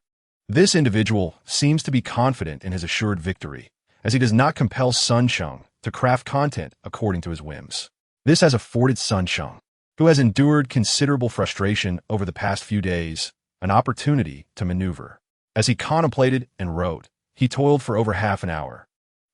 this individual seems to be confident in his assured victory, as he does not compel Sun Cheng to craft content according to his whims. This has afforded Sun Cheng, who has endured considerable frustration over the past few days, an opportunity to maneuver. As he contemplated and wrote, he toiled for over half an hour,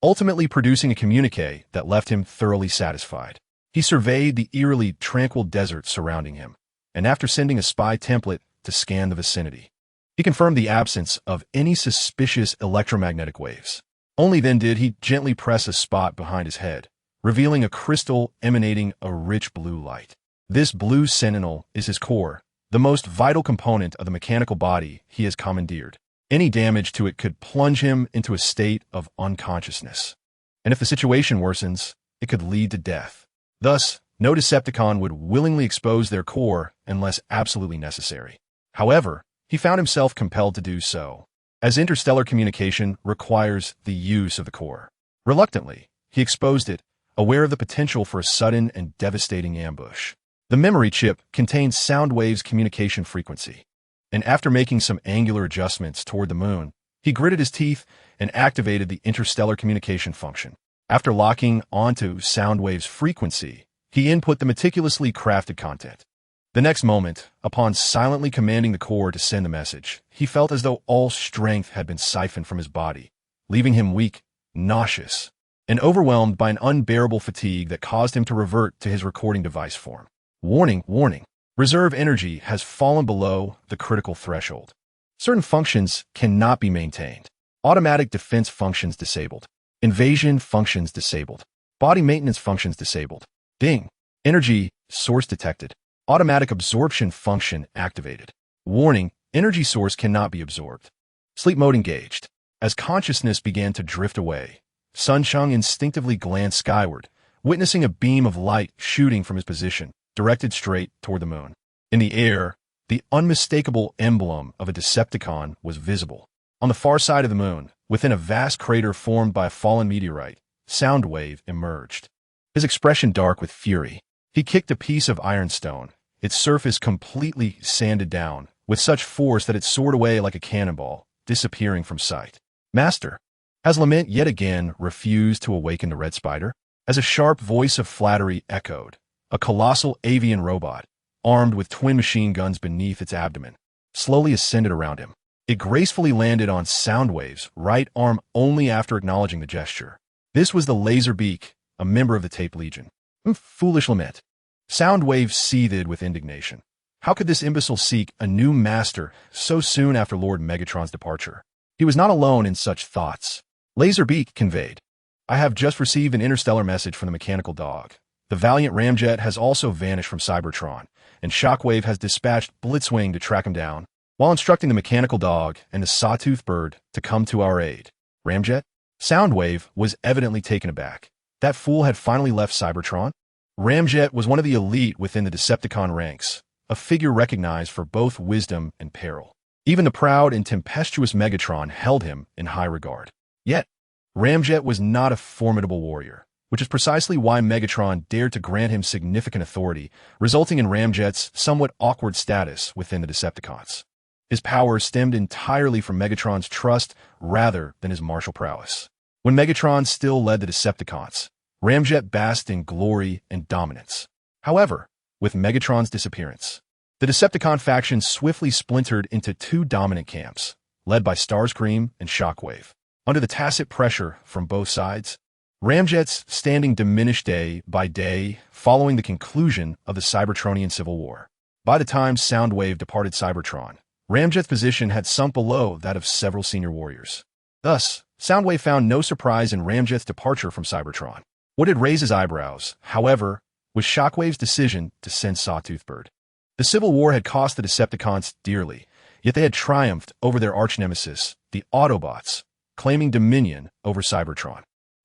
ultimately producing a communique that left him thoroughly satisfied. He surveyed the eerily tranquil desert surrounding him, and after sending a spy template to scan the vicinity, he confirmed the absence of any suspicious electromagnetic waves. Only then did he gently press a spot behind his head, revealing a crystal emanating a rich blue light. This blue sentinel is his core, the most vital component of the mechanical body he has commandeered. Any damage to it could plunge him into a state of unconsciousness. And if the situation worsens, it could lead to death. Thus, no Decepticon would willingly expose their core unless absolutely necessary. However, he found himself compelled to do so, as interstellar communication requires the use of the core. Reluctantly, he exposed it, aware of the potential for a sudden and devastating ambush. The memory chip contained Soundwave's communication frequency, and after making some angular adjustments toward the moon, he gritted his teeth and activated the interstellar communication function. After locking onto Soundwave's frequency, he input the meticulously crafted content. The next moment, upon silently commanding the core to send the message, he felt as though all strength had been siphoned from his body, leaving him weak, nauseous, and overwhelmed by an unbearable fatigue that caused him to revert to his recording device form. Warning, warning. Reserve energy has fallen below the critical threshold. Certain functions cannot be maintained. Automatic defense functions disabled. Invasion functions disabled. Body maintenance functions disabled. Ding. Energy source detected. Automatic absorption function activated. Warning, energy source cannot be absorbed. Sleep mode engaged. As consciousness began to drift away, Sun Cheng instinctively glanced skyward, witnessing a beam of light shooting from his position, directed straight toward the moon. In the air, the unmistakable emblem of a Decepticon was visible. On the far side of the moon, within a vast crater formed by a fallen meteorite, Soundwave emerged. His expression dark with fury. He kicked a piece of ironstone, its surface completely sanded down, with such force that it soared away like a cannonball, disappearing from sight. Master, has Lament yet again refused to awaken the Red Spider? As a sharp voice of flattery echoed, a colossal avian robot, armed with twin machine guns beneath its abdomen, slowly ascended around him. It gracefully landed on Soundwave's right arm only after acknowledging the gesture. This was the Laserbeak, a member of the Tape Legion. Foolish Lament. Soundwave seethed with indignation. How could this imbecile seek a new master so soon after Lord Megatron's departure? He was not alone in such thoughts. Laserbeak conveyed, I have just received an interstellar message from the mechanical dog. The valiant Ramjet has also vanished from Cybertron, and Shockwave has dispatched Blitzwing to track him down, while instructing the mechanical dog and the sawtooth bird to come to our aid. Ramjet? Soundwave was evidently taken aback. That fool had finally left Cybertron? Ramjet was one of the elite within the Decepticon ranks, a figure recognized for both wisdom and peril. Even the proud and tempestuous Megatron held him in high regard. Yet, Ramjet was not a formidable warrior, which is precisely why Megatron dared to grant him significant authority, resulting in Ramjet's somewhat awkward status within the Decepticons. His power stemmed entirely from Megatron's trust rather than his martial prowess. When Megatron still led the Decepticons, Ramjet basked in glory and dominance. However, with Megatron's disappearance, the Decepticon faction swiftly splintered into two dominant camps, led by Starscream and Shockwave. Under the tacit pressure from both sides, Ramjet's standing diminished day by day following the conclusion of the Cybertronian Civil War. By the time Soundwave departed Cybertron, Ramjet's position had sunk below that of several senior warriors. Thus, Soundwave found no surprise in Ramjet's departure from Cybertron. What did raise his eyebrows, however, was Shockwave's decision to send Sawtooth Bird. The Civil War had cost the Decepticons dearly, yet they had triumphed over their arch-nemesis, the Autobots, claiming dominion over Cybertron.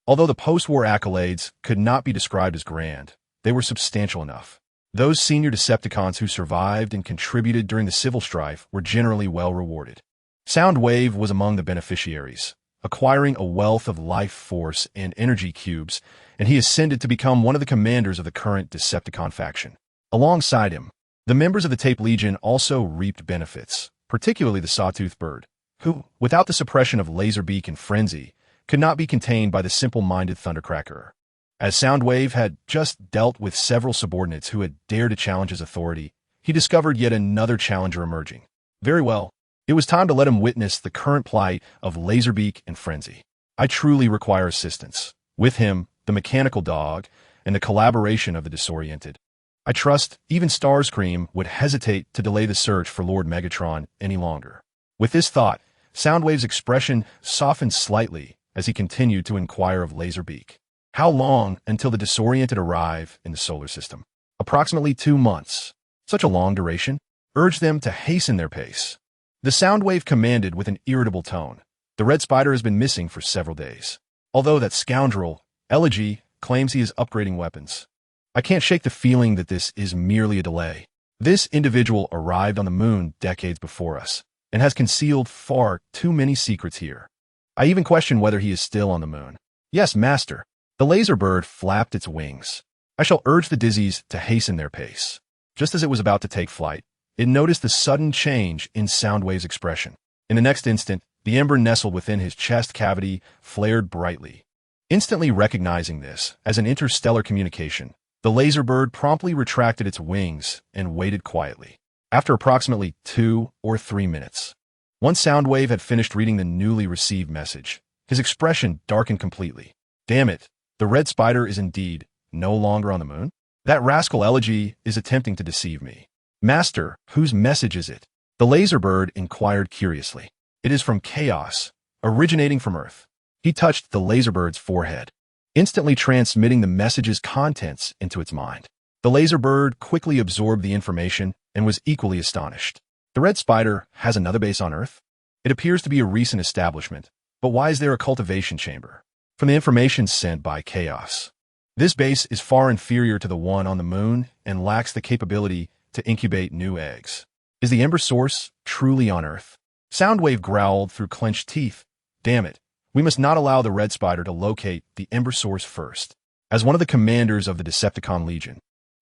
Although the post-war accolades could not be described as grand, they were substantial enough. Those senior Decepticons who survived and contributed during the civil strife were generally well rewarded. Soundwave was among the beneficiaries, acquiring a wealth of life force and energy cubes, and he ascended to become one of the commanders of the current Decepticon faction. Alongside him, the members of the Tape Legion also reaped benefits, particularly the Sawtooth Bird, who, without the suppression of Laserbeak and Frenzy, could not be contained by the simple-minded Thundercracker. As Soundwave had just dealt with several subordinates who had dared to challenge his authority, he discovered yet another challenger emerging. Very well, it was time to let him witness the current plight of Laserbeak and Frenzy. I truly require assistance. With him, the mechanical dog, and the collaboration of the disoriented. I trust even Starscream would hesitate to delay the search for Lord Megatron any longer. With this thought, Soundwave's expression softened slightly as he continued to inquire of Laserbeak. How long until the disoriented arrive in the solar system? Approximately 2 months. Such a long duration? Urge them to hasten their pace. The Soundwave commanded with an irritable tone. The Red Spider has been missing for several days. Although that scoundrel, Elegy, claims he is upgrading weapons. I can't shake the feeling that this is merely a delay. This individual arrived on the moon decades before us, and has concealed far too many secrets here. I even question whether he is still on the moon. Yes, Master. The laser bird flapped its wings. I shall urge the Dizzies to hasten their pace. Just as it was about to take flight, it noticed the sudden change in Soundwave's expression. In the next instant, the ember nestled within his chest cavity flared brightly. Instantly recognizing this as an interstellar communication, the laser bird promptly retracted its wings and waited quietly. After approximately 2 or 3 minutes, once Soundwave had finished reading the newly received message, his expression darkened completely. Damn it, the Red Spider is indeed no longer on the moon? That rascal Elegy is attempting to deceive me. Master, whose message is it? The laser bird inquired curiously. It is from Chaos, originating from Earth. He touched the laser bird's forehead, instantly transmitting the message's contents into its mind. The laser bird quickly absorbed the information and was equally astonished. The Red Spider has another base on Earth? It appears to be a recent establishment, but why is there a cultivation chamber? From the information sent by Chaos, this base is far inferior to the one on the moon and lacks the capability to incubate new eggs. Is the Ember Source truly on Earth? Soundwave growled through clenched teeth. Damn it, we must not allow the Red Spider to locate the Ember Source first. As one of the commanders of the Decepticon Legion,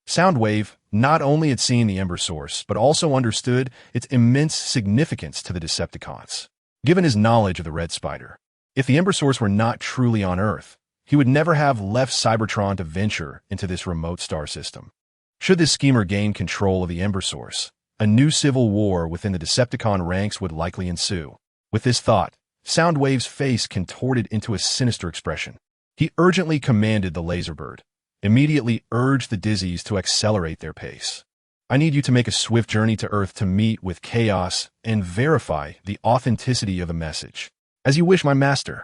Soundwave not only had seen the Ember Source, but also understood its immense significance to the Decepticons. Given his knowledge of the Red Spider, if the Ember Source were not truly on Earth, he would never have left Cybertron to venture into this remote star system. Should this schemer gain control of the Ember Source, a new civil war within the Decepticon ranks would likely ensue. With this thought, Soundwave's face contorted into a sinister expression. He urgently commanded the laser bird, immediately urged the Dizzies to accelerate their pace. I need you to make a swift journey to Earth to meet with Chaos and verify the authenticity of the message. As you wish, my master.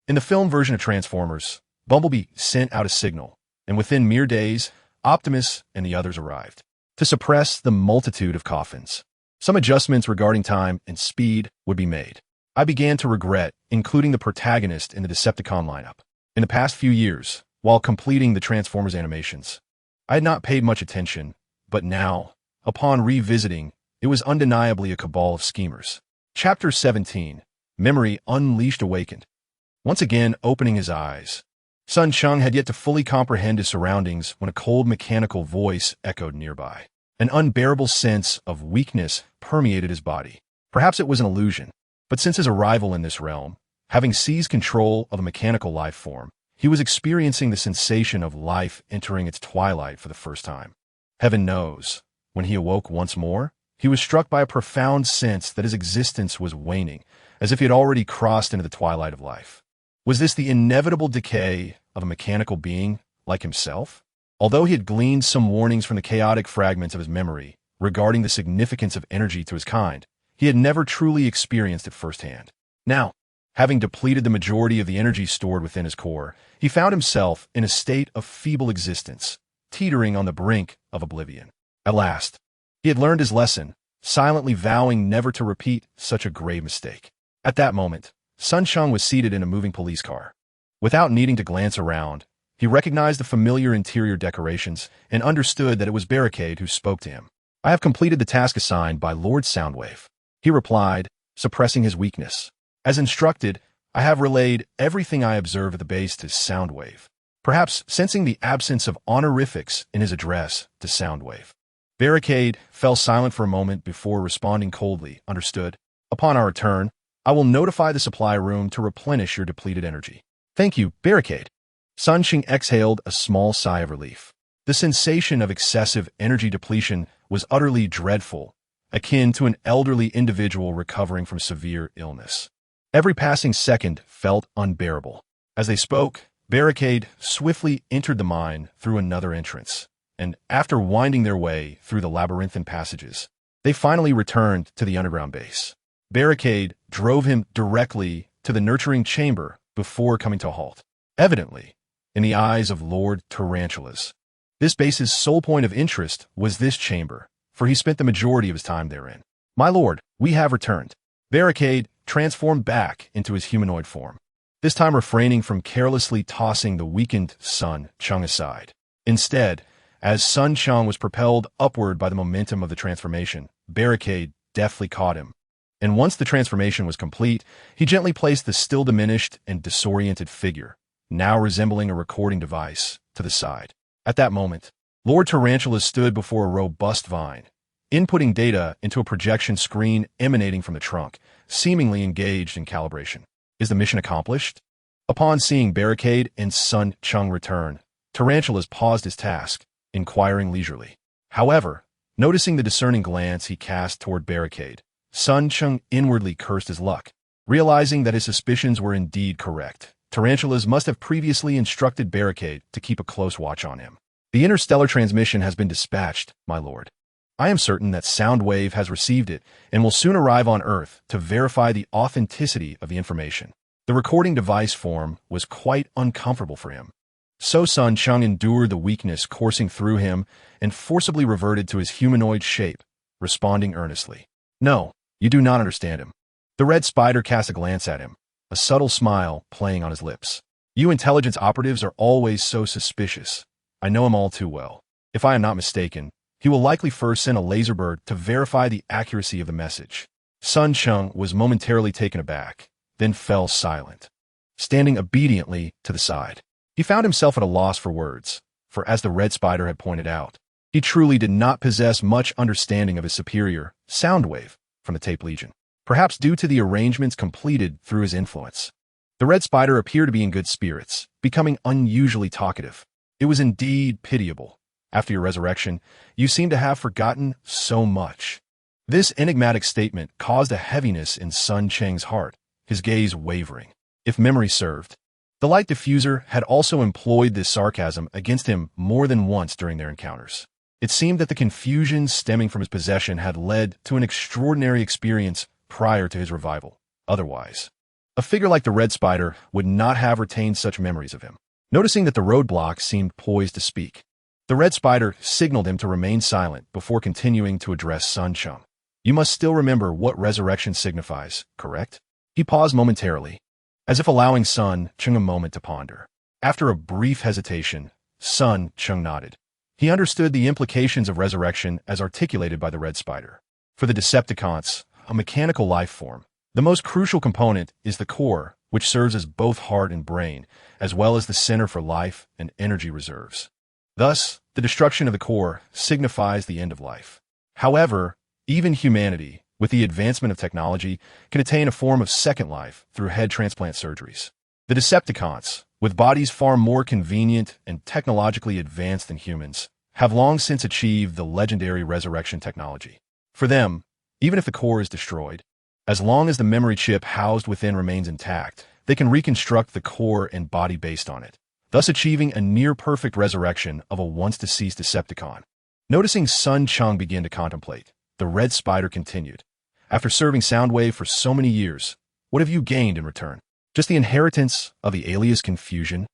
In the film version of Transformers, Bumblebee sent out a signal, and within mere days, Optimus and the others arrived to suppress the multitude of coffins. Some adjustments regarding time and speed would be made. I began to regret including the protagonist in the Decepticon lineup. In the past few years, while completing the Transformers animations, I had not paid much attention, but now, upon revisiting, it was undeniably a cabal of schemers. Chapter 17, Memory Unleashed awakened. Once again opening his eyes, Sun Cheng had yet to fully comprehend his surroundings when a cold mechanical voice echoed nearby. An unbearable sense of weakness permeated his body. Perhaps it was an illusion, but since his arrival in this realm, having seized control of a mechanical life form, he was experiencing the sensation of life entering its twilight for the first time. Heaven knows, when he awoke once more, he was struck by a profound sense that his existence was waning, as if he had already crossed into the twilight of life. Was this the inevitable decay of a mechanical being like himself? Although he had gleaned some warnings from the chaotic fragments of his memory regarding the significance of energy to his kind, he had never truly experienced it firsthand. Now, having depleted the majority of the energy stored within his core, he found himself in a state of feeble existence, teetering on the brink of oblivion. At last, he had learned his lesson, silently vowing never to repeat such a grave mistake. At that moment, Sun Cheng was seated in a moving police car. Without needing to glance around, he recognized the familiar interior decorations and understood that it was Barricade who spoke to him. I have completed the task assigned by Lord Soundwave, he replied, suppressing his weakness. As instructed, I have relayed everything I observe at the base to Soundwave, perhaps sensing the absence of honorifics in his address to Soundwave. Barricade fell silent for a moment before responding coldly. Understood. Upon our return, I will notify the supply room to replenish your depleted energy. Thank you, Barricade. Cheng exhaled a small sigh of relief. The sensation of excessive energy depletion was utterly dreadful, akin to an elderly individual recovering from severe illness. Every passing second felt unbearable. As they spoke, Barricade swiftly entered the mine through another entrance, and after winding their way through the labyrinthine passages, they finally returned to the underground base. Barricade drove him directly to the nurturing chamber before coming to a halt. Evidently, in the eyes of Lord Tarantulas, this base's sole point of interest was this chamber, for he spent the majority of his time therein. My lord, we have returned. Barricade transformed back into his humanoid form, this time refraining from carelessly tossing the weakened Sun Cheng aside. Instead, as Sun Cheng was propelled upward by the momentum of the transformation, Barricade deftly caught him. And once the transformation was complete, he gently placed the still diminished and disoriented figure, now resembling a recording device, to the side. At that moment, Lord Tarantula stood before a robust vine, inputting data into a projection screen emanating from the trunk, seemingly engaged in calibration. Is the mission accomplished? Upon seeing Barricade and Sun Cheng return, Tarantulas paused his task, inquiring leisurely. However, noticing the discerning glance he cast toward Barricade, Sun Cheng inwardly cursed his luck. Realizing that his suspicions were indeed correct, Tarantulas must have previously instructed Barricade to keep a close watch on him. The interstellar transmission has been dispatched, my lord. I am certain that Soundwave has received it and will soon arrive on Earth to verify the authenticity of the information. The recording device form was quite uncomfortable for him. So Sun Cheng endured the weakness coursing through him and forcibly reverted to his humanoid shape, responding earnestly. No, you do not understand him. The red spider cast a glance at him, a subtle smile playing on his lips. You intelligence operatives are always so suspicious. I know him all too well. If I am not mistaken, he will likely first send a laser bird to verify the accuracy of the message. Sun Cheng was momentarily taken aback, then fell silent, standing obediently to the side. He found himself at a loss for words, for as the red spider had pointed out, he truly did not possess much understanding of his superior, Soundwave, from the Tape Legion, perhaps due to the arrangements completed through his influence. The red spider appeared to be in good spirits, becoming unusually talkative. It was indeed pitiable. After your resurrection, you seem to have forgotten so much. This enigmatic statement caused a heaviness in Sun Cheng's heart, his gaze wavering. If memory served, the light diffuser had also employed this sarcasm against him more than once during their encounters. It seemed that the confusion stemming from his possession had led to an extraordinary experience prior to his revival. Otherwise, a figure like the red spider would not have retained such memories of him. Noticing that the roadblock seemed poised to speak, the red spider signaled him to remain silent before continuing to address Sun Cheng. You must still remember what resurrection signifies, correct? He paused momentarily, as if allowing Sun Cheng a moment to ponder. After a brief hesitation, Sun Cheng nodded. He understood the implications of resurrection as articulated by the red spider. For the Decepticons, a mechanical life form, the most crucial component is the core, which serves as both heart and brain, as well as the center for life and energy reserves. Thus, the destruction of the core signifies the end of life. However, even humanity, with the advancement of technology, can attain a form of second life through head transplant surgeries. The Decepticons, with bodies far more convenient and technologically advanced than humans, have long since achieved the legendary resurrection technology. For them, even if the core is destroyed, as long as the memory chip housed within remains intact, they can reconstruct the core and body based on it, thus achieving a near-perfect resurrection of a once-deceased Decepticon. Noticing Sun Cheng begin to contemplate, the red spider continued. After serving Soundwave for so many years, what have you gained in return? Just the inheritance of the alias confusion?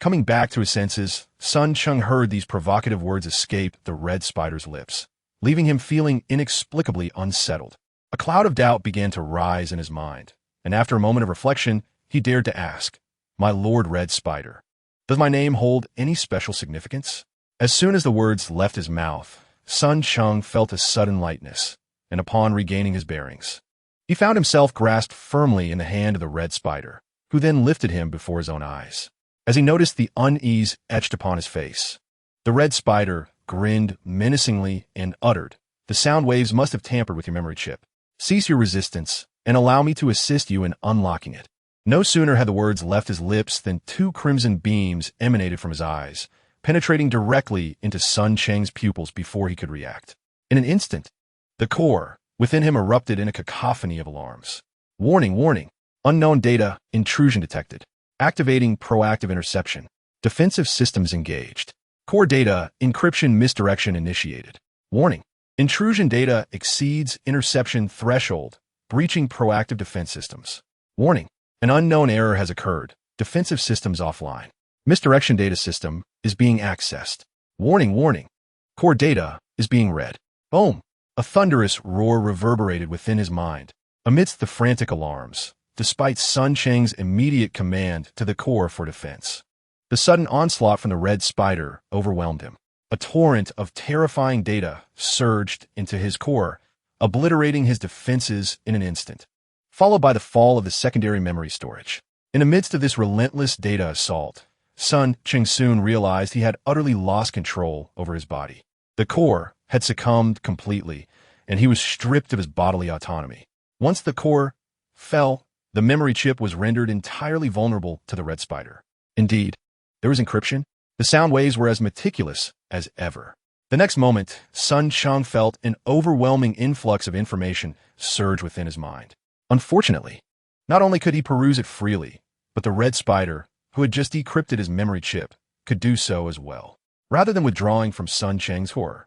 Coming back to his senses, Sun Cheng heard these provocative words escape the red spider's lips, leaving him feeling inexplicably unsettled. A cloud of doubt began to rise in his mind, and after a moment of reflection, he dared to ask, My Lord Red Spider, does my name hold any special significance? As soon as the words left his mouth, Sun Cheng felt a sudden lightness, and upon regaining his bearings, he found himself grasped firmly in the hand of the red spider. who then lifted him before his own eyes. As he noticed the unease etched upon his face, the red spider grinned menacingly and uttered, "The sound waves must have tampered with your memory chip. Cease your resistance and allow me to assist you in unlocking it." No sooner had the words left his lips than two crimson beams emanated from his eyes, penetrating directly into Sun Cheng's pupils before he could react. In an instant, the core within him erupted in a cacophony of alarms. "Warning, warning! Unknown data intrusion detected. Activating proactive interception. Defensive systems engaged. Core data encryption misdirection initiated. Warning! Intrusion data exceeds interception threshold, breaching proactive defense systems. Warning! An unknown error has occurred. Defensive systems offline. Misdirection data system is being accessed. Warning, warning! Core data is being read." Boom! A thunderous roar reverberated within his mind. Amidst the frantic alarms, despite Sun Cheng's immediate command to the core for defense, the sudden onslaught from the red spider overwhelmed him. A torrent of terrifying data surged into his core, obliterating his defenses in an instant, followed by the fall of the secondary memory storage. In the midst of this relentless data assault, Sun Cheng soon realized he had utterly lost control over his body. The core had succumbed completely, and he was stripped of his bodily autonomy. Once the core fell, the memory chip was rendered entirely vulnerable to the red spider. Indeed, there was encryption. The sound waves were as meticulous as ever. The next moment, Sun Cheng felt an overwhelming influx of information surge within his mind. Unfortunately, not only could he peruse it freely, but the red spider, who had just decrypted his memory chip, could do so as well. Rather than withdrawing from Sun Cheng's horror,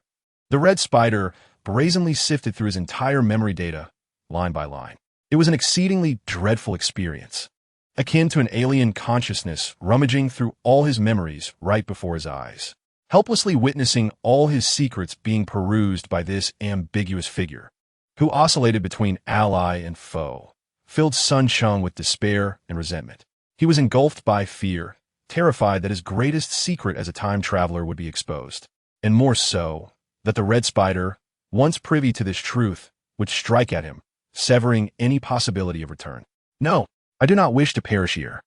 the red spider brazenly sifted through his entire memory data, line by line. It was an exceedingly dreadful experience, akin to an alien consciousness rummaging through all his memories right before his eyes, helplessly witnessing all his secrets being perused by this ambiguous figure, who oscillated between ally and foe, filled Sun Cheng with despair and resentment. He was engulfed by fear, terrified that his greatest secret as a time traveler would be exposed, and more so, that the red spider, once privy to this truth, would strike at him, severing any possibility of return. "No, I do not wish to perish here."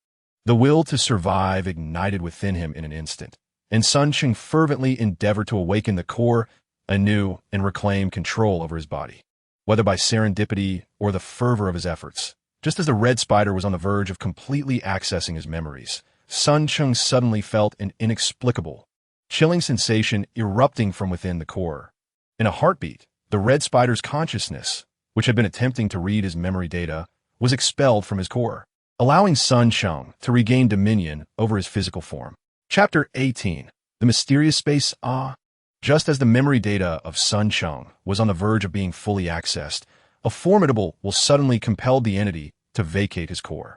The will to survive ignited within him in an instant, and Sun Cheng fervently endeavored to awaken the core anew and reclaim control over his body, whether by serendipity or the fervor of his efforts. Just as the red spider was on the verge of completely accessing his memories, Sun Cheng suddenly felt an inexplicable, chilling sensation erupting from within the core. In a heartbeat, the red spider's consciousness, which had been attempting to read his memory data, was expelled from his core, allowing Sun Cheng to regain dominion over his physical form. Chapter 18. The Mysterious Space. Just as the memory data of Sun Cheng was on the verge of being fully accessed, a formidable will suddenly compelled the entity to vacate his core.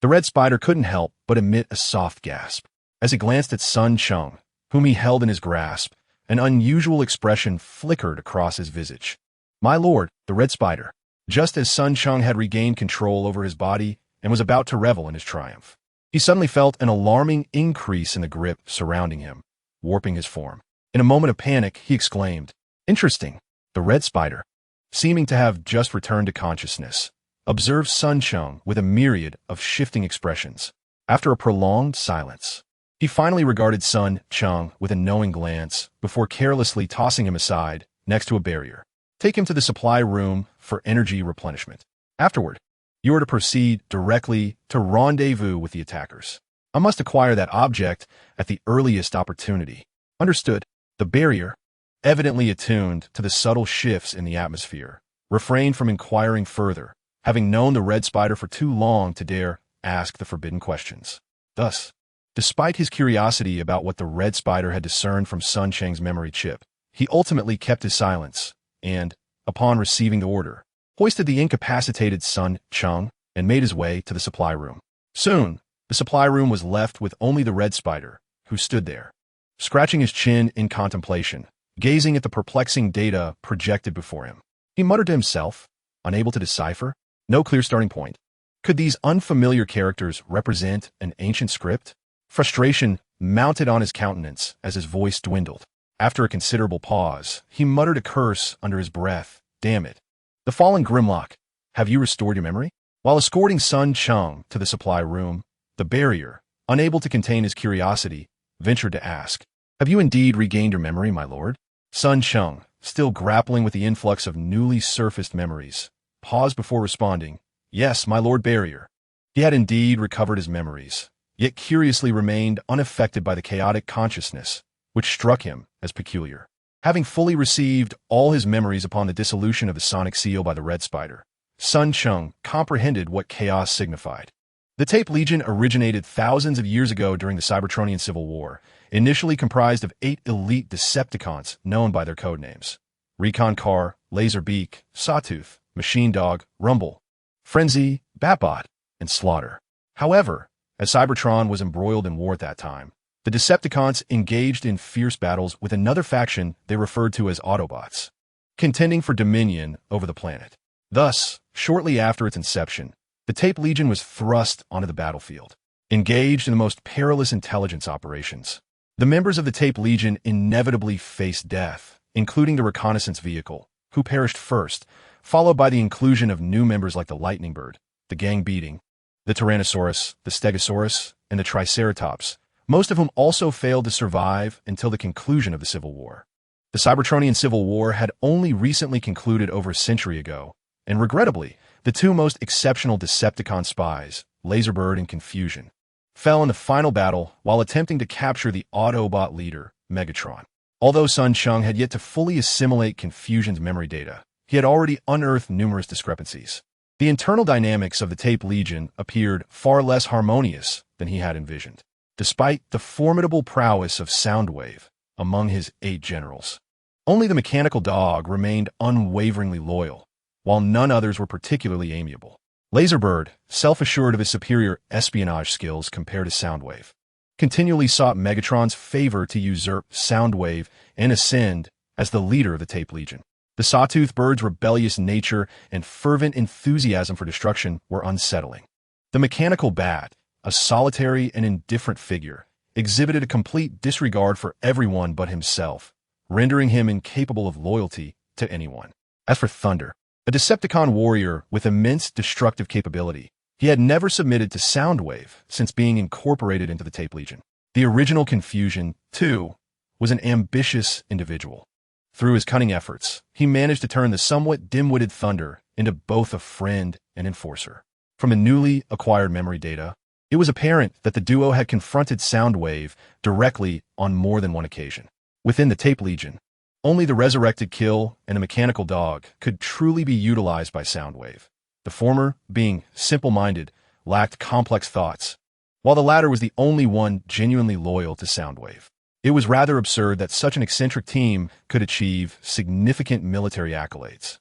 The red spider couldn't help but emit a soft gasp. As he glanced at Sun Cheng, whom he held in his grasp, an unusual expression flickered across his visage. "My lord, the red spider." Just as Sun Cheng had regained control over his body and was about to revel in his triumph, he suddenly felt an alarming increase in the grip surrounding him, warping his form. In a moment of panic, he exclaimed, "Interesting." The red spider, seeming to have just returned to consciousness, observed Sun Cheng with a myriad of shifting expressions. After a prolonged silence, he finally regarded Sun Cheng with a knowing glance before carelessly tossing him aside next to a barrier. "Take him to the supply room for energy replenishment. Afterward, you are to proceed directly to rendezvous with the attackers. I must acquire that object at the earliest opportunity." "Understood." The barrier, evidently attuned to the subtle shifts in the atmosphere, refrained from inquiring further, having known the red spider for too long to dare ask the forbidden questions. Thus, despite his curiosity about what the red spider had discerned from Sun Cheng's memory chip, he ultimately kept his silence and, upon receiving the order, hoisted the incapacitated Sun Cheng and made his way to the supply room. Soon, the supply room was left with only the red spider, who stood there, scratching his chin in contemplation, gazing at the perplexing data projected before him. He muttered to himself, unable to decipher. No clear starting point. Could these unfamiliar characters represent an ancient script? Frustration mounted on his countenance as his voice dwindled. After a considerable pause, he muttered a curse under his breath. "Damn it. The fallen Grimlock, have you restored your memory?" While escorting Sun Cheng to the supply room, the barrier, unable to contain his curiosity, ventured to ask, "Have you indeed regained your memory, my lord?" Sun Cheng, still grappling with the influx of newly surfaced memories, paused before responding, "Yes, my lord barrier." He had indeed recovered his memories, yet curiously remained unaffected by the chaotic consciousness, which struck him as peculiar. Having fully received all his memories upon the dissolution of the sonic seal by the Red Spider, Sun Cheng comprehended what chaos signified. The Tape Legion originated thousands of years ago during the Cybertronian Civil War, initially comprised of 8 elite Decepticons known by their codenames: Recon Car, Laserbeak, Sawtooth, Machine Dog, Rumble, Frenzy, Batbot, and Slaughter. However, as Cybertron was embroiled in war at that time, the Decepticons engaged in fierce battles with another faction they referred to as Autobots, contending for dominion over the planet. Thus, shortly after its inception, the Tape Legion was thrust onto the battlefield, engaged in the most perilous intelligence operations. The members of the Tape Legion inevitably faced death, including the reconnaissance vehicle, who perished first, followed by the inclusion of new members like the Lightning Bird, the Gang Beating, the Tyrannosaurus, the Stegosaurus, and the Triceratops, most of whom also failed to survive until the conclusion of the Civil War. The Cybertronian Civil War had only recently concluded over a century ago, and regrettably, the two most exceptional Decepticon spies, Laserbird and Confusion, fell in the final battle while attempting to capture the Autobot leader, Megatron. Although Sun Cheng had yet to fully assimilate Confusion's memory data, he had already unearthed numerous discrepancies. The internal dynamics of the Tape Legion appeared far less harmonious than he had envisioned, despite the formidable prowess of Soundwave among his 8 generals. Only the mechanical dog remained unwaveringly loyal, while none others were particularly amiable. Laserbird, self-assured of his superior espionage skills compared to Soundwave, continually sought Megatron's favor to usurp Soundwave and ascend as the leader of the Tape Legion. The Sawtooth Bird's rebellious nature and fervent enthusiasm for destruction were unsettling. The mechanical bat, a solitary and indifferent figure, exhibited a complete disregard for everyone but himself, rendering him incapable of loyalty to anyone. As for Thunder, a Decepticon warrior with immense destructive capability, he had never submitted to Soundwave since being incorporated into the Tape Legion. The original Confusion, too, was an ambitious individual. Through his cunning efforts, he managed to turn the somewhat dim-witted Thunder into both a friend and enforcer. From the newly acquired memory data, it was apparent that the duo had confronted Soundwave directly on more than one occasion. Within the Tape Legion, only the resurrected Kill and the mechanical dog could truly be utilized by Soundwave. The former, being simple-minded, lacked complex thoughts, while the latter was the only one genuinely loyal to Soundwave. It was rather absurd that such an eccentric team could achieve significant military accolades,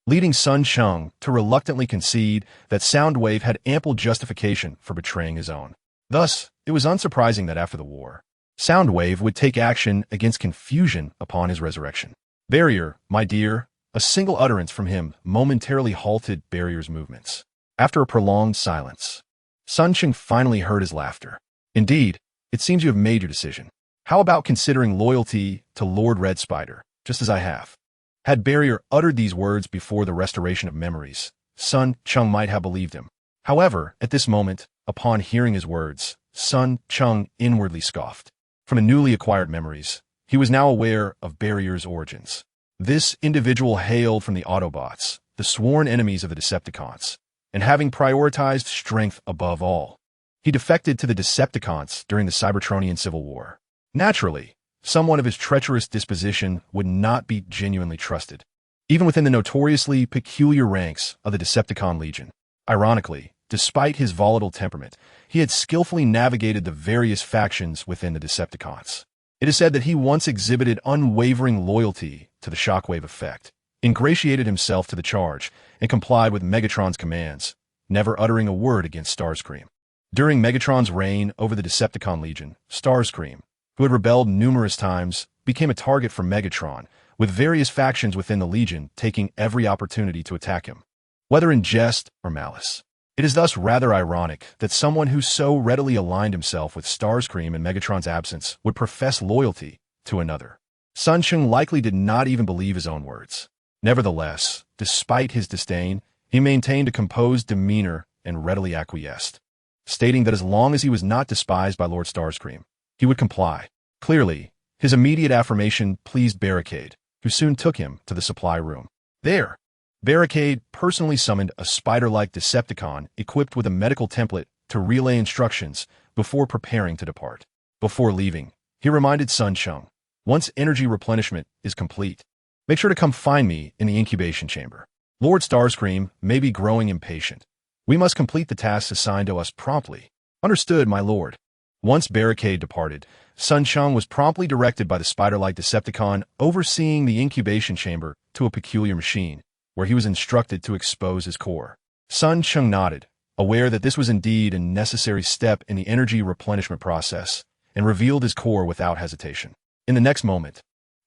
leading Sun Cheng to reluctantly concede that Soundwave had ample justification for betraying his own. Thus, it was unsurprising that after the war, Soundwave would take action against Confusion upon his resurrection. "Barrier, my dear," a single utterance from him momentarily halted Barrier's movements. After a prolonged silence, Sun Cheng finally heard his laughter. "Indeed, it seems you have made your decision. How about considering loyalty to Lord Red Spider, just as I have?" Had Barrier uttered these words before the restoration of memories, Sun Cheng might have believed him. However, at this moment, upon hearing his words, Sun Cheng inwardly scoffed. From the newly acquired memories, he was now aware of Barrier's origins. This individual hailed from the Autobots, the sworn enemies of the Decepticons, and having prioritized strength above all, he defected to the Decepticons during the Cybertronian Civil War. Naturally, someone of his treacherous disposition would not be genuinely trusted, even within the notoriously peculiar ranks of the Decepticon Legion. Ironically, despite his volatile temperament, he had skillfully navigated the various factions within the Decepticons. It is said that he once exhibited unwavering loyalty to the Shockwave effect, ingratiated himself to the charge, and complied with Megatron's commands, never uttering a word against Starscream. During Megatron's reign over the Decepticon Legion, Starscream, who had rebelled numerous times, became a target for Megatron, with various factions within the Legion taking every opportunity to attack him, whether in jest or malice. It is thus rather ironic that someone who so readily aligned himself with Starscream in Megatron's absence would profess loyalty to another. Sun Cheng likely did not even believe his own words. Nevertheless, despite his disdain, he maintained a composed demeanor and readily acquiesced, stating that as long as he was not despised by Lord Starscream, he would comply. Clearly, his immediate affirmation pleased Barricade, who soon took him to the supply room. There, Barricade personally summoned a spider-like Decepticon equipped with a medical template to relay instructions before preparing to depart. Before leaving, he reminded Sun Cheng, once energy replenishment is complete, make sure to come find me in the incubation chamber. Lord Starscream may be growing impatient. We must complete the tasks assigned to us promptly. Understood, my lord. Once Barricade departed, Sun Cheng was promptly directed by the spider-like Decepticon overseeing the incubation chamber to a peculiar machine, where he was instructed to expose his core. Sun Cheng nodded, aware that this was indeed a necessary step in the energy replenishment process, and revealed his core without hesitation. In the next moment,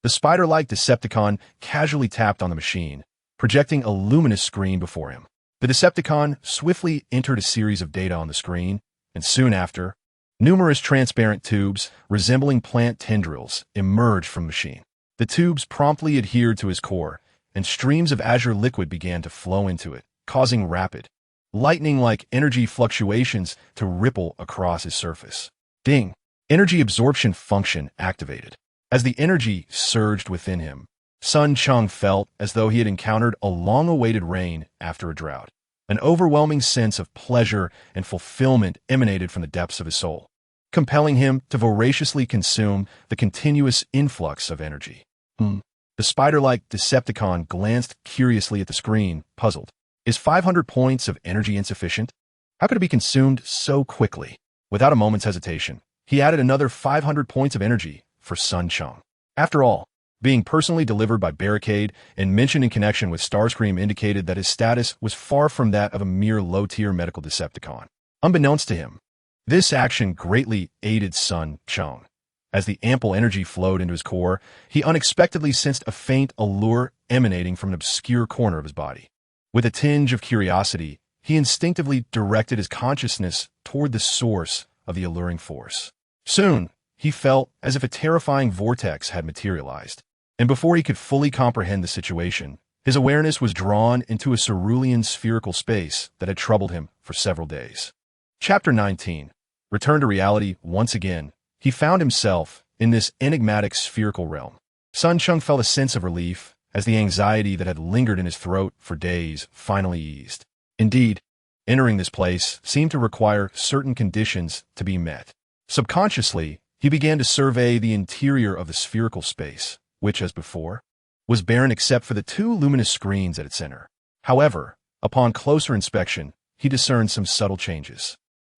the spider-like Decepticon casually tapped on the machine, projecting a luminous screen before him. The Decepticon swiftly entered a series of data on the screen, and soon after, numerous transparent tubes resembling plant tendrils emerged from the machine. The tubes promptly adhered to his core, and streams of azure liquid began to flow into it, causing rapid, lightning-like energy fluctuations to ripple across his surface. Ding! Energy absorption function activated. As the energy surged within him, Sun Cheng felt as though he had encountered a long-awaited rain after a drought. An overwhelming sense of pleasure and fulfillment emanated from the depths of his soul, compelling him to voraciously consume the continuous influx of energy. The spider-like Decepticon glanced curiously at the screen, puzzled. Is 500 points of energy insufficient? How could it be consumed so quickly? Without a moment's hesitation, he added another 500 points of energy for Sun Cheng. After all, being personally delivered by Barricade and mentioned in connection with Starscream indicated that his status was far from that of a mere low-tier medical Decepticon. Unbeknownst to him, this action greatly aided Sun Cheng. As the ample energy flowed into his core, he unexpectedly sensed a faint allure emanating from an obscure corner of his body. With a tinge of curiosity, he instinctively directed his consciousness toward the source of the alluring force. Soon, he felt as if a terrifying vortex had materialized, and before he could fully comprehend the situation, his awareness was drawn into a cerulean spherical space that had troubled him for several days. Chapter 19. Return to reality. Once again, he found himself in this enigmatic spherical realm. Sun Cheng felt a sense of relief as the anxiety that had lingered in his throat for days finally eased. Indeed, entering this place seemed to require certain conditions to be met. Subconsciously, he began to survey the interior of the spherical space, which, as before, was barren except for the two luminous screens at its center. However, upon closer inspection, he discerned some subtle changes.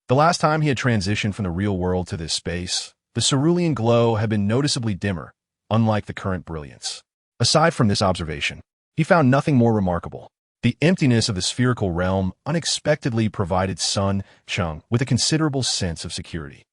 The last time he had transitioned from the real world to this space, the cerulean glow had been noticeably dimmer, unlike the current brilliance. Aside from this observation, he found nothing more remarkable. The emptiness of the spherical realm unexpectedly provided Sun Cheng with a considerable sense of security.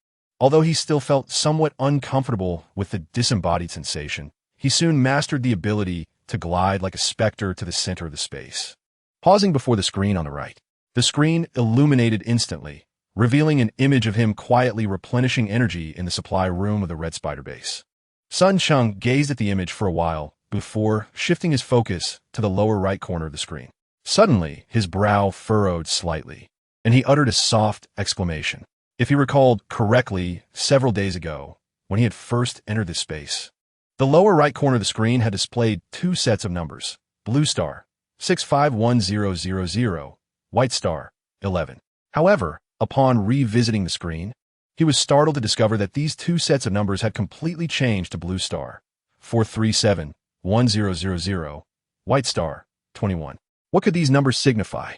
Although he still felt somewhat uncomfortable with the disembodied sensation, he soon mastered the ability to glide like a specter to the center of the space. Pausing before the screen on the right, the screen illuminated instantly, revealing an image of him quietly replenishing energy in the supply room of the Red Spider base. Sun Cheng gazed at the image for a while before shifting his focus to the lower right corner of the screen. Suddenly, his brow furrowed slightly, and he uttered a soft exclamation. If he recalled correctly, several days ago, when he had first entered this space, the lower right corner of the screen had displayed two sets of numbers: blue star, 651000, white star, 11. However, upon revisiting the screen, he was startled to discover that these two sets of numbers had completely changed to blue star, 4371000, white star, 21. What could these numbers signify?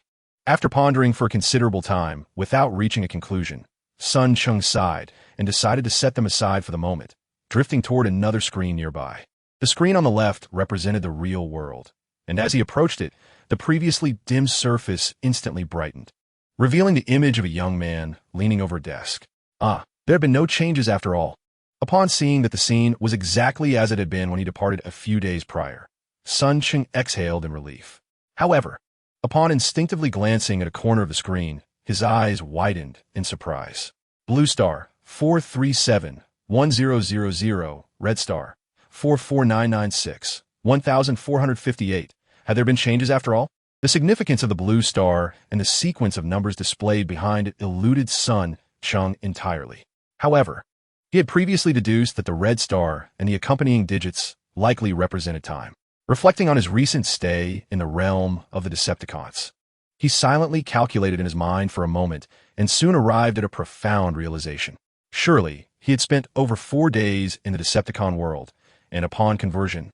After pondering for a considerable time, without reaching a conclusion, Sun Cheng sighed and decided to set them aside for the moment, drifting toward another screen nearby. The screen on the left represented the real world, and as he approached it, the previously dim surface instantly brightened, revealing the image of a young man leaning over a desk. There had been no changes after all. Upon seeing that the scene was exactly as it had been when he departed a few days prior, Sun Cheng exhaled in relief. However, upon instinctively glancing at a corner of the screen, his eyes widened in surprise. Blue star, 4371000, red star, 44996, 1458. Had there been changes after all? The significance of the blue star and the sequence of numbers displayed behind it eluded Sun Cheng entirely. However, he had previously deduced that the red star and the accompanying digits likely represented time. Reflecting on his recent stay in the realm of the Decepticons, he silently calculated in his mind for a moment and soon arrived at a profound realization. Surely, he had spent over 4 days in the Decepticon world, and upon conversion,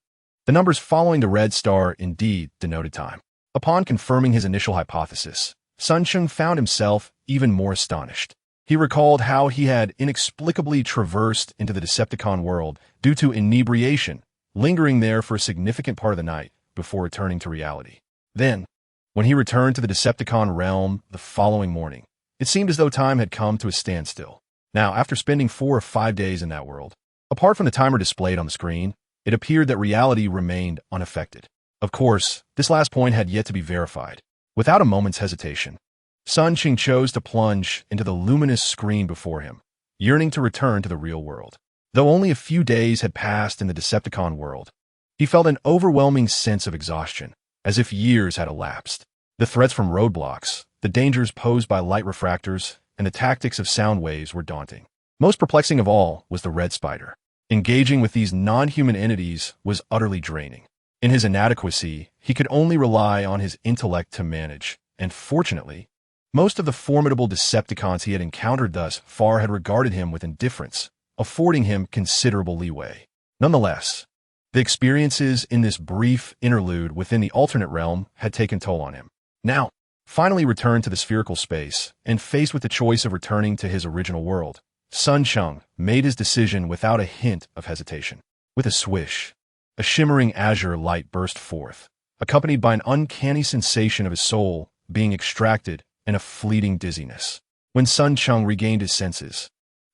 the numbers following the red star indeed denoted time. Upon confirming his initial hypothesis, Sun Cheng found himself even more astonished. He recalled how he had inexplicably traversed into the Decepticon world due to inebriation, lingering there for a significant part of the night before returning to reality. Then, when he returned to the Decepticon realm the following morning, it seemed as though time had come to a standstill. Now, after spending 4 or 5 days in that world, apart from the timer displayed on the screen, it appeared that reality remained unaffected. Of course, this last point had yet to be verified. Without a moment's hesitation, Sun Cheng chose to plunge into the luminous screen before him, yearning to return to the real world. Though only a few days had passed in the Decepticon world, he felt an overwhelming sense of exhaustion, as if years had elapsed. The threats from roadblocks, the dangers posed by light refractors, and the tactics of sound waves were daunting. Most perplexing of all was the red spider. Engaging with these non-human entities was utterly draining. In his inadequacy, he could only rely on his intellect to manage, and fortunately, most of the formidable Decepticons he had encountered thus far had regarded him with indifference, affording him considerable leeway. Nonetheless, the experiences in this brief interlude within the alternate realm had taken toll on him. Now, finally returned to the spherical space, and faced with the choice of returning to his original world, Sun Cheng made his decision without a hint of hesitation. With a swish, a shimmering azure light burst forth, accompanied by an uncanny sensation of his soul being extracted and a fleeting dizziness. When Sun Cheng regained his senses,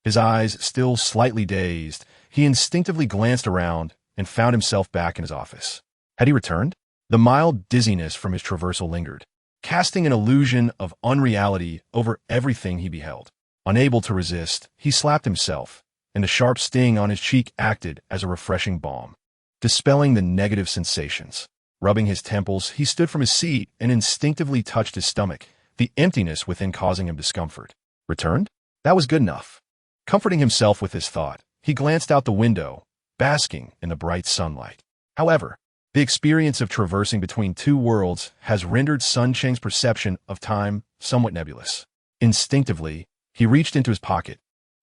his eyes still slightly dazed, he instinctively glanced around and found himself back in his office. Had he returned? The mild dizziness from his traversal lingered, casting an illusion of unreality over everything he beheld. Unable to resist, he slapped himself, and the sharp sting on his cheek acted as a refreshing balm, dispelling the negative sensations. Rubbing his temples, he stood from his seat and instinctively touched his stomach, the emptiness within causing him discomfort. Returned? That was good enough. Comforting himself with this thought, he glanced out the window, basking in the bright sunlight. However, the experience of traversing between 2 worlds has rendered Sun Cheng's perception of time somewhat nebulous. Instinctively, he reached into his pocket,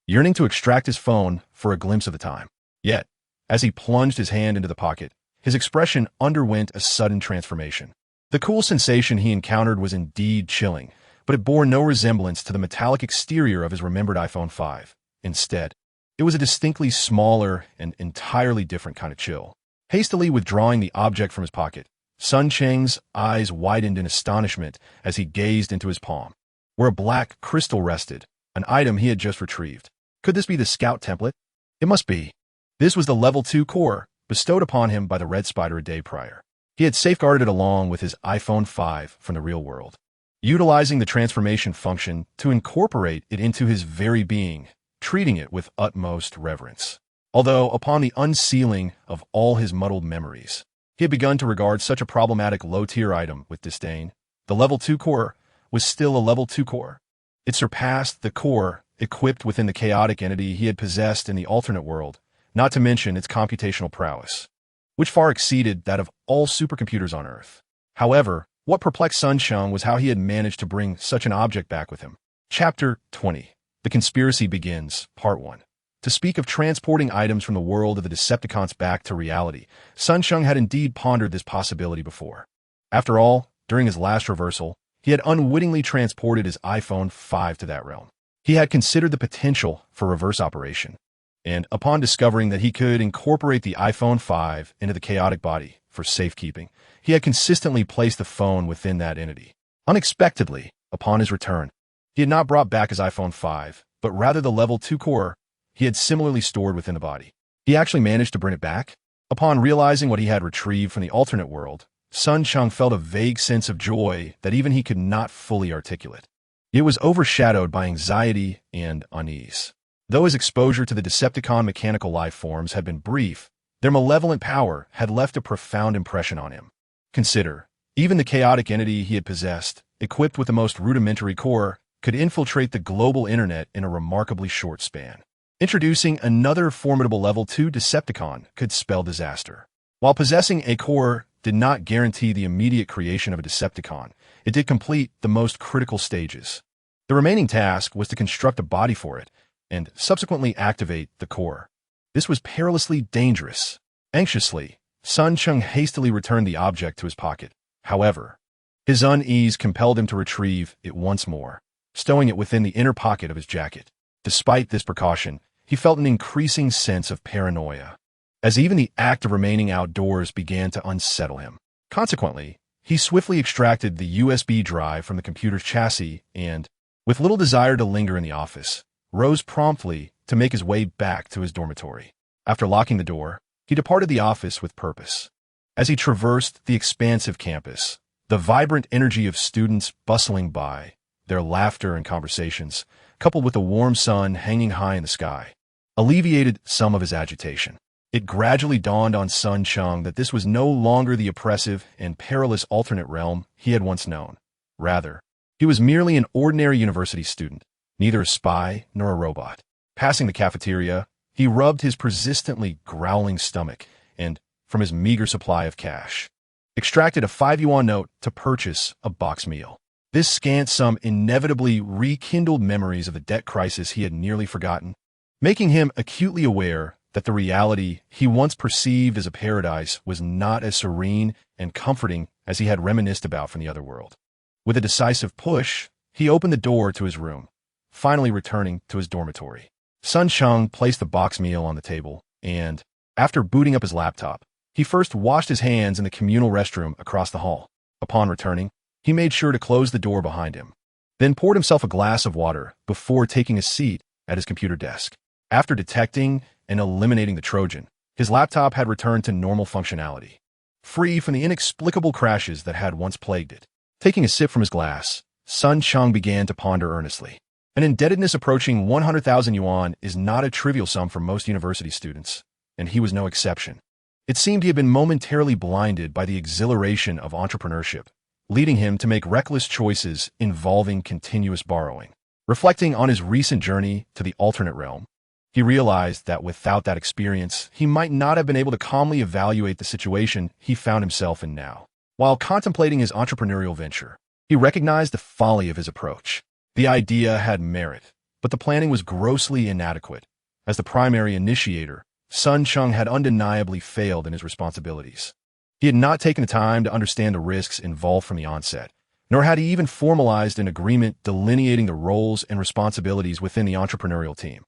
yearning to extract his phone for a glimpse of the time. Yet, as he plunged his hand into the pocket, his expression underwent a sudden transformation. The cool sensation he encountered was indeed chilling, but it bore no resemblance to the metallic exterior of his remembered iPhone 5. Instead, it was a distinctly smaller and entirely different kind of chill. Hastily withdrawing the object from his pocket, Sun Cheng's eyes widened in astonishment as he gazed into his palm, where a black crystal rested, an item he had just retrieved. Could this be the scout template? It must be. This was the level 2 core bestowed upon him by the red spider a day prior. He had safeguarded it along with his iPhone 5 from the real world, utilizing the transformation function to incorporate it into his very being, treating it with utmost reverence. Although, upon the unsealing of all his muddled memories, he had begun to regard such a problematic low-tier item with disdain, the level 2 core was still a level 2 core. It surpassed the core equipped within the chaotic entity he had possessed in the alternate world, not to mention its computational prowess, which far exceeded that of all supercomputers on Earth. However, what perplexed Sun Cheng was how he had managed to bring such an object back with him. Chapter 20. The Conspiracy Begins, Part 1. To speak of transporting items from the world of the Decepticons back to reality, Sun Cheng had indeed pondered this possibility before. After all, during his last reversal, he had unwittingly transported his iPhone 5 to that realm. He had considered the potential for reverse operation, and upon discovering that he could incorporate the iPhone 5 into the chaotic body for safekeeping, he had consistently placed the phone within that entity. Unexpectedly, upon his return, he had not brought back his iPhone 5, but rather the level 2 core he had similarly stored within the body. He actually managed to bring it back. Upon realizing what he had retrieved from the alternate world, Sun Cheng felt a vague sense of joy that even he could not fully articulate. It was overshadowed by anxiety and unease. Though his exposure to the Decepticon mechanical life forms had been brief, their malevolent power had left a profound impression on him. Consider, Even the chaotic entity he had possessed, equipped with the most rudimentary core, could infiltrate the global internet in a remarkably short span. Introducing another formidable level 2 Decepticon could spell disaster. While possessing a core did not guarantee the immediate creation of a Decepticon, it did complete the most critical stages. The remaining task was to construct a body for it, and subsequently activate the core. This was perilously dangerous. Anxiously, Sun Cheng hastily returned the object to his pocket. However, his unease compelled him to retrieve it once more, stowing it within the inner pocket of his jacket. Despite this precaution, he felt an increasing sense of paranoia, as even the act of remaining outdoors began to unsettle him. Consequently, he swiftly extracted the USB drive from the computer's chassis and, with little desire to linger in the office, rose promptly to make his way back to his dormitory. After locking the door, he departed the office with purpose. As he traversed the expansive campus, the vibrant energy of students bustling by, their laughter and conversations, coupled with the warm sun hanging high in the sky, alleviated some of his agitation. It gradually dawned on Sun Cheng that this was no longer the oppressive and perilous alternate realm he had once known. Rather, he was merely an ordinary university student, neither a spy nor a robot. Passing the cafeteria, he rubbed his persistently growling stomach and, from his meager supply of cash, extracted a 5 yuan note to purchase a box meal. This scant sum inevitably rekindled memories of the debt crisis he had nearly forgotten, making him acutely aware that the reality he once perceived as a paradise was not as serene and comforting as he had reminisced about from the other world. With a decisive push, he opened the door to his room, finally returning to his dormitory. Sun Cheng placed the box meal on the table, and, after booting up his laptop, he first washed his hands in the communal restroom across the hall. Upon returning, he made sure to close the door behind him, then poured himself a glass of water before taking a seat at his computer desk. After detecting and eliminating the Trojan, his laptop had returned to normal functionality, free from the inexplicable crashes that had once plagued it. Taking a sip from his glass, Sun Cheng began to ponder earnestly. An indebtedness approaching 100,000 yuan is not a trivial sum for most university students, and he was no exception. It seemed he had been momentarily blinded by the exhilaration of entrepreneurship, leading him to make reckless choices involving continuous borrowing. Reflecting on his recent journey to the alternate realm, he realized that without that experience, he might not have been able to calmly evaluate the situation he found himself in now. While contemplating his entrepreneurial venture, he recognized the folly of his approach. The idea had merit, but the planning was grossly inadequate. As the primary initiator, Sun Cheng had undeniably failed in his responsibilities. He had not taken the time to understand the risks involved from the onset, nor had he even formalized an agreement delineating the roles and responsibilities within the entrepreneurial team.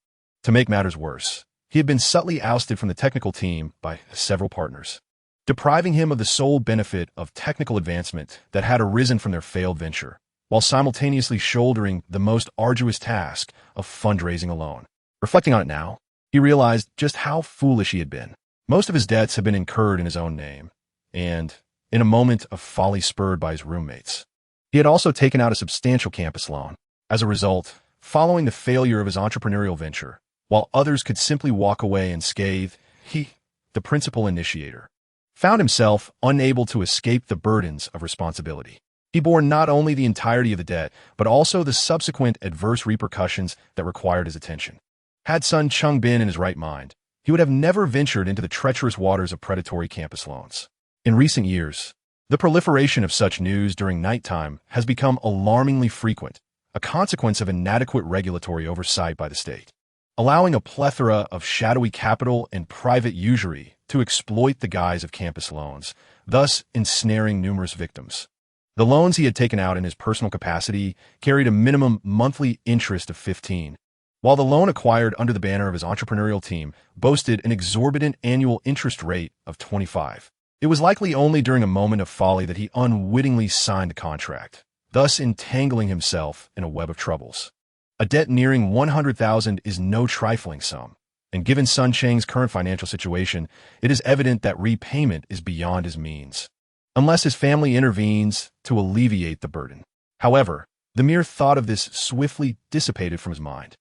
To make matters worse, he had been subtly ousted from the technical team by several partners, depriving him of the sole benefit of technical advancement that had arisen from their failed venture, while simultaneously shouldering the most arduous task of fundraising alone. Reflecting on it now, he realized just how foolish he had been. Most of his debts had been incurred in his own name, and, in a moment of folly spurred by his roommates, he had also taken out a substantial campus loan. As a result, following the failure of his entrepreneurial venture, while others could simply walk away unscathed, he, the principal initiator, found himself unable to escape the burdens of responsibility. He bore not only the entirety of the debt, but also the subsequent adverse repercussions that required his attention. Had Sun Cheng been in his right mind, he would have never ventured into the treacherous waters of predatory campus loans. In recent years, the proliferation of such news during nighttime has become alarmingly frequent, a consequence of inadequate regulatory oversight by the state, allowing a plethora of shadowy capital and private usury to exploit the guise of campus loans, thus ensnaring numerous victims. The loans he had taken out in his personal capacity carried a minimum monthly interest of 15, while the loan acquired under the banner of his entrepreneurial team boasted an exorbitant annual interest rate of 25. It was likely only during a moment of folly that he unwittingly signed the contract, thus entangling himself in a web of troubles. A debt nearing 100,000 is no trifling sum, and given Sun Cheng's current financial situation, it is evident that repayment is beyond his means, unless his family intervenes to alleviate the burden. However, the mere thought of this swiftly dissipated from his mind.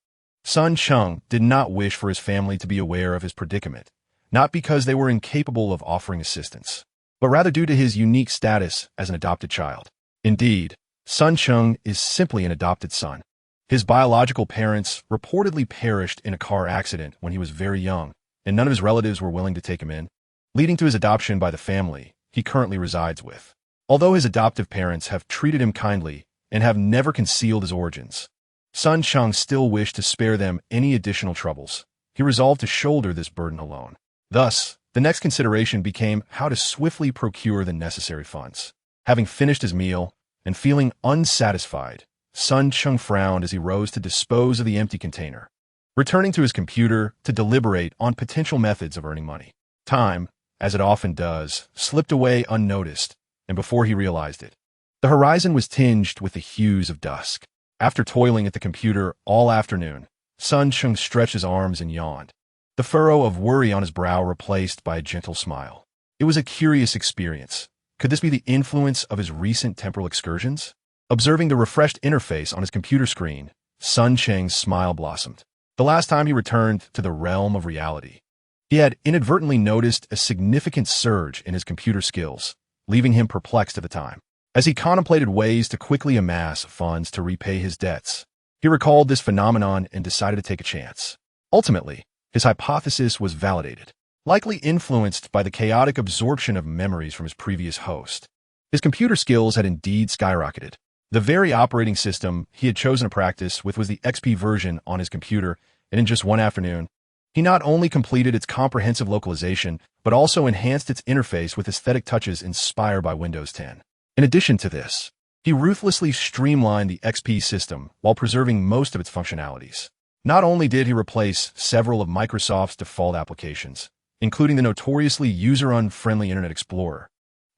Sun Cheng did not wish for his family to be aware of his predicament, not because they were incapable of offering assistance, but rather due to his unique status as an adopted child. Indeed, Sun Cheng is simply an adopted son. His biological parents reportedly perished in a car accident when he was very young, and none of his relatives were willing to take him in, leading to his adoption by the family he currently resides with. Although his adoptive parents have treated him kindly and have never concealed his origins, Sun Cheng still wished to spare them any additional troubles. He resolved to shoulder this burden alone. Thus, the next consideration became how to swiftly procure the necessary funds. Having finished his meal and feeling unsatisfied, Sun Cheng frowned as he rose to dispose of the empty container, returning to his computer to deliberate on potential methods of earning money. Time, as it often does, slipped away unnoticed, and before he realized it, the horizon was tinged with the hues of dusk. After toiling at the computer all afternoon, Sun Cheng stretched his arms and yawned, the furrow of worry on his brow replaced by a gentle smile. It was a curious experience. Could this be the influence of his recent temporal excursions? Observing the refreshed interface on his computer screen, Sun Cheng's smile blossomed. The last time he returned to the realm of reality, he had inadvertently noticed a significant surge in his computer skills, leaving him perplexed at the time. As he contemplated ways to quickly amass funds to repay his debts, he recalled this phenomenon and decided to take a chance. Ultimately, his hypothesis was validated, likely influenced by the chaotic absorption of memories from his previous host. His computer skills had indeed skyrocketed. The very operating system he had chosen to practice with was the XP version on his computer, and in just one afternoon, he not only completed its comprehensive localization, but also enhanced its interface with aesthetic touches inspired by Windows 10. In addition to this, he ruthlessly streamlined the XP system while preserving most of its functionalities. Not only did he replace several of Microsoft's default applications, including the notoriously user-unfriendly Internet Explorer,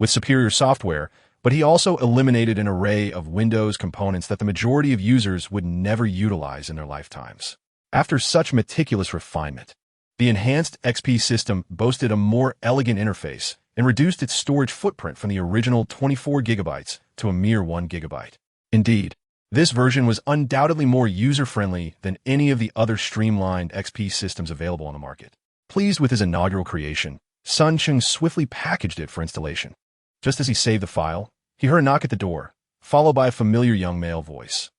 with superior software, but he also eliminated an array of Windows components that the majority of users would never utilize in their lifetimes. After such meticulous refinement, the enhanced XP system boasted a more elegant interface and reduced its storage footprint from the original 24 gigabytes to a mere 1 gigabyte. Indeed, this version was undoubtedly more user-friendly than any of the other streamlined XP systems available on the market. Pleased with his inaugural creation, Sun Cheng swiftly packaged it for installation. Just as he saved the file, he heard a knock at the door, followed by a familiar young male voice.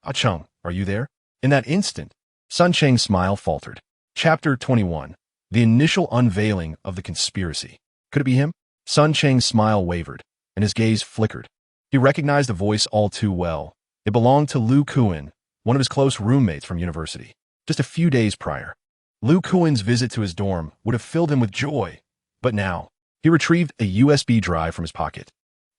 "Ah, Cheng, are you there?" In that instant, Sun Cheng's smile faltered. Chapter 21. The initial unveiling of the conspiracy. Could it be him? Sun Cheng's smile wavered, and his gaze flickered. He recognized the voice all too well. It belonged to Lu Kuan, one of his close roommates from university. Just a few days prior, Lu Kuan's visit to his dorm would have filled him with joy, but now, he retrieved a USB drive from his pocket,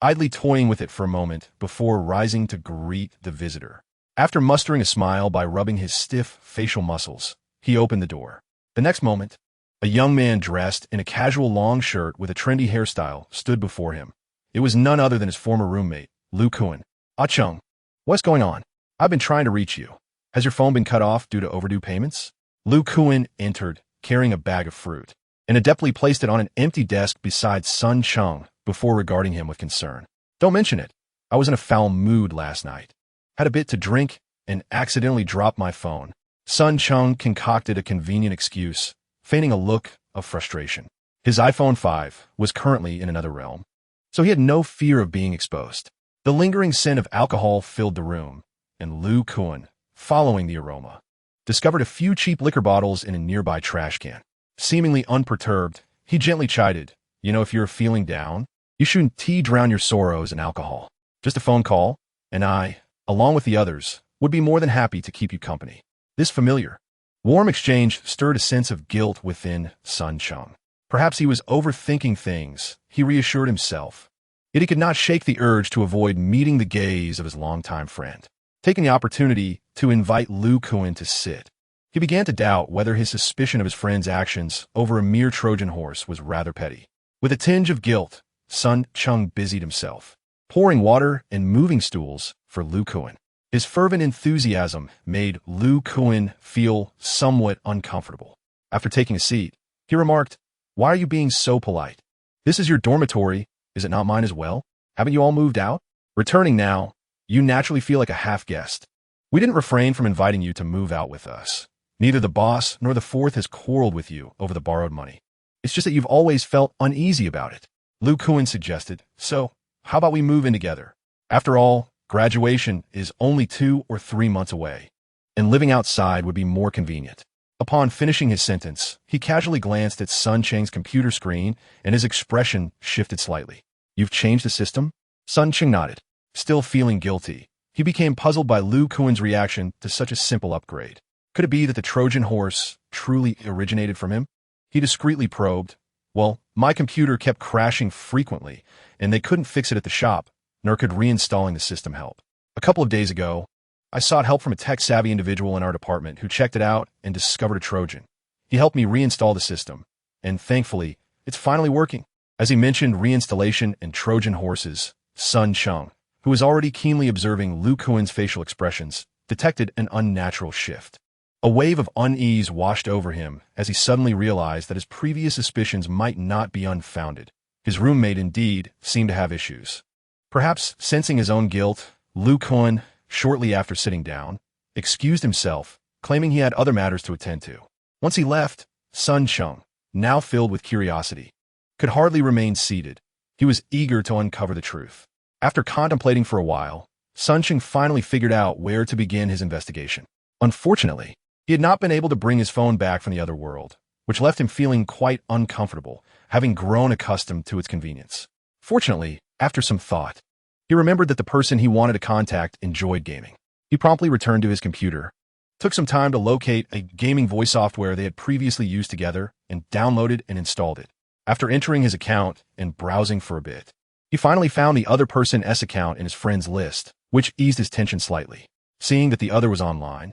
idly toying with it for a moment before rising to greet the visitor. After mustering a smile by rubbing his stiff facial muscles, he opened the door. The next moment, a young man dressed in a casual long shirt with a trendy hairstyle stood before him. It was none other than his former roommate, Lu Kuan. "Ah, Cheng, what's going on? I've been trying to reach you. Has your phone been cut off due to overdue payments?" Lu Kuan entered, carrying a bag of fruit, and adeptly placed it on an empty desk beside Sun Cheng before regarding him with concern. "Don't mention it. I was in a foul mood last night. Had a bit to drink and accidentally dropped my phone." Sun Cheng concocted a convenient excuse, feigning a look of frustration. His iPhone 5 was currently in another realm, so he had no fear of being exposed. The lingering scent of alcohol filled the room, and Lu Kuan, following the aroma, discovered a few cheap liquor bottles in a nearby trash can. Seemingly unperturbed, he gently chided, "You know, if you're feeling down, you shouldn't drown your sorrows in alcohol. Just a phone call, and I, along with the others, would be more than happy to keep you company." This familiar, warm exchange stirred a sense of guilt within Sun Cheng. Perhaps he was overthinking things, he reassured himself. Yet he could not shake the urge to avoid meeting the gaze of his longtime friend. Taking the opportunity to invite Lu Kuan to sit, he began to doubt whether his suspicion of his friend's actions over a mere Trojan horse was rather petty. With a tinge of guilt, Sun Cheng busied himself, pouring water and moving stools for Lu Kuan. His fervent enthusiasm made Lu Kuan feel somewhat uncomfortable. After taking a seat, he remarked, "Why are you being so polite? This is your dormitory, is it not mine as well? Haven't you all moved out? Returning now, you naturally feel like a half-guest. We didn't refrain from inviting you to move out with us. Neither the boss nor the fourth has quarreled with you over the borrowed money. It's just that you've always felt uneasy about it." Lu Kuan suggested. So, how about we move in together? After all, graduation is only 2 or 3 months away, and living outside would be more convenient. Upon finishing his sentence, he casually glanced at Sun Cheng's computer screen, and his expression shifted slightly. You've changed the system? Sun Cheng nodded. Still feeling guilty, he became puzzled by Lu Kuan's reaction to such a simple upgrade. Could it be that the Trojan horse truly originated from him? He discreetly probed. Well, my computer kept crashing frequently, and they couldn't fix it at the shop, nor could reinstalling the system help. A couple of days ago, I sought help from a tech-savvy individual in our department who checked it out and discovered a Trojan. He helped me reinstall the system, and thankfully, it's finally working. As he mentioned reinstallation and Trojan horses, Sun Cheng, who was already keenly observing Lu Kuan's facial expressions, detected an unnatural shift. A wave of unease washed over him as he suddenly realized that his previous suspicions might not be unfounded. His roommate indeed seemed to have issues. Perhaps sensing his own guilt, Lu Kuan, shortly after sitting down, excused himself, claiming he had other matters to attend to. Once he left, Sun Cheng, now filled with curiosity, could hardly remain seated. He was eager to uncover the truth. After contemplating for a while, Sun Cheng finally figured out where to begin his investigation. Unfortunately, he had not been able to bring his phone back from the other world, which left him feeling quite uncomfortable, having grown accustomed to its convenience. Fortunately, after some thought, he remembered that the person he wanted to contact enjoyed gaming. He promptly returned to his computer, took some time to locate a gaming voice software they had previously used together, and downloaded and installed it. After entering his account and browsing for a bit, he finally found the other person's account in his friends list, which eased his tension slightly. Seeing that the other was online,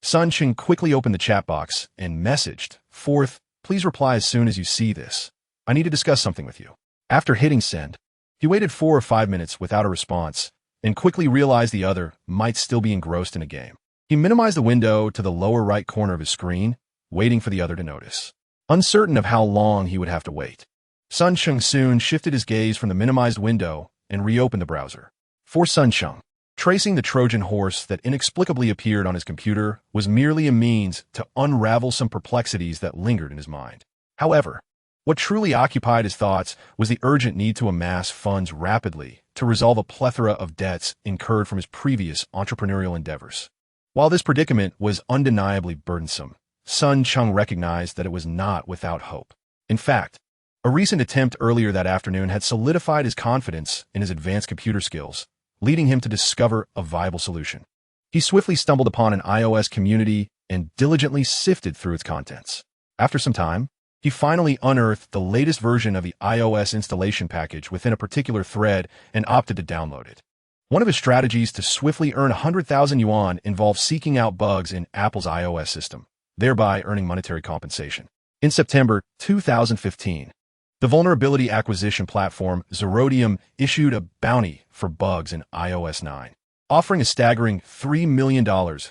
Sun Cheng quickly opened the chat box and messaged, "Fourth, please reply as soon as you see this. I need to discuss something with you." After hitting send, he waited 4 or 5 minutes without a response, and quickly realized the other might still be engrossed in a game. He minimized the window to the lower right corner of his screen, waiting for the other to notice. Uncertain of how long he would have to wait, Sun Cheng soon shifted his gaze from the minimized window and reopened the browser. For Sun Cheng, tracing the Trojan horse that inexplicably appeared on his computer was merely a means to unravel some perplexities that lingered in his mind. However, what truly occupied his thoughts was the urgent need to amass funds rapidly to resolve a plethora of debts incurred from his previous entrepreneurial endeavors. While this predicament was undeniably burdensome, Sun Cheng recognized that it was not without hope. In fact, a recent attempt earlier that afternoon had solidified his confidence in his advanced computer skills, leading him to discover a viable solution. He swiftly stumbled upon an iOS community and diligently sifted through its contents. After some time, he finally unearthed the latest version of the iOS installation package within a particular thread and opted to download it. One of his strategies to swiftly earn 100,000 yuan involved seeking out bugs in Apple's iOS system, thereby earning monetary compensation. In September 2015, the vulnerability acquisition platform Zerodium issued a bounty for bugs in iOS 9, offering a staggering $3 million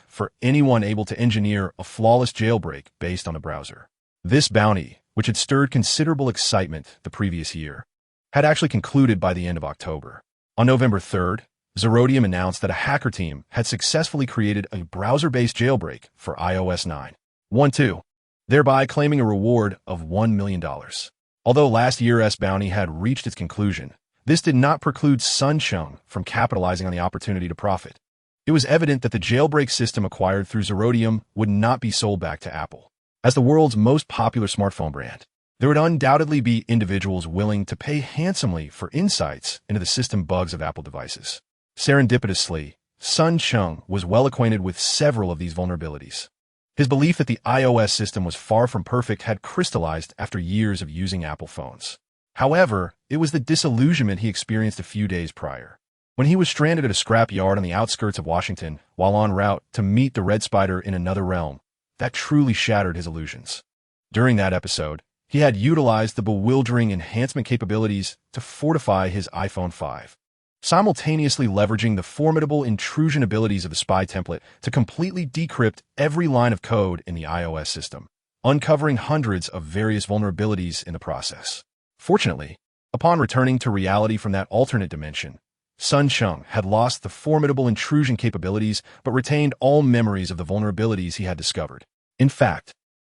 for anyone able to engineer a flawless jailbreak based on the browser. This bounty, which had stirred considerable excitement the previous year, had actually concluded by the end of October. On November 3rd, Zerodium announced that a hacker team had successfully created a browser-based jailbreak for iOS 9.12, thereby claiming a reward of $1 million. Although last year's bounty had reached its conclusion, this did not preclude Sun Cheng from capitalizing on the opportunity to profit. It was evident that the jailbreak system acquired through Zerodium would not be sold back to Apple. As the world's most popular smartphone brand, there would undoubtedly be individuals willing to pay handsomely for insights into the system bugs of Apple devices. Serendipitously, Sun Cheng was well acquainted with several of these vulnerabilities. His belief that the iOS system was far from perfect had crystallized after years of using Apple phones. However, it was the disillusionment he experienced a few days prior, when he was stranded at a scrap yard on the outskirts of Washington while en route to meet the Red Spider in another realm, that truly shattered his illusions. During that episode, he had utilized the bewildering enhancement capabilities to fortify his iPhone 5, simultaneously leveraging the formidable intrusion abilities of the spy template to completely decrypt every line of code in the iOS system, uncovering hundreds of various vulnerabilities in the process. Fortunately, upon returning to reality from that alternate dimension, Sun Cheng had lost the formidable intrusion capabilities but retained all memories of the vulnerabilities he had discovered. In fact,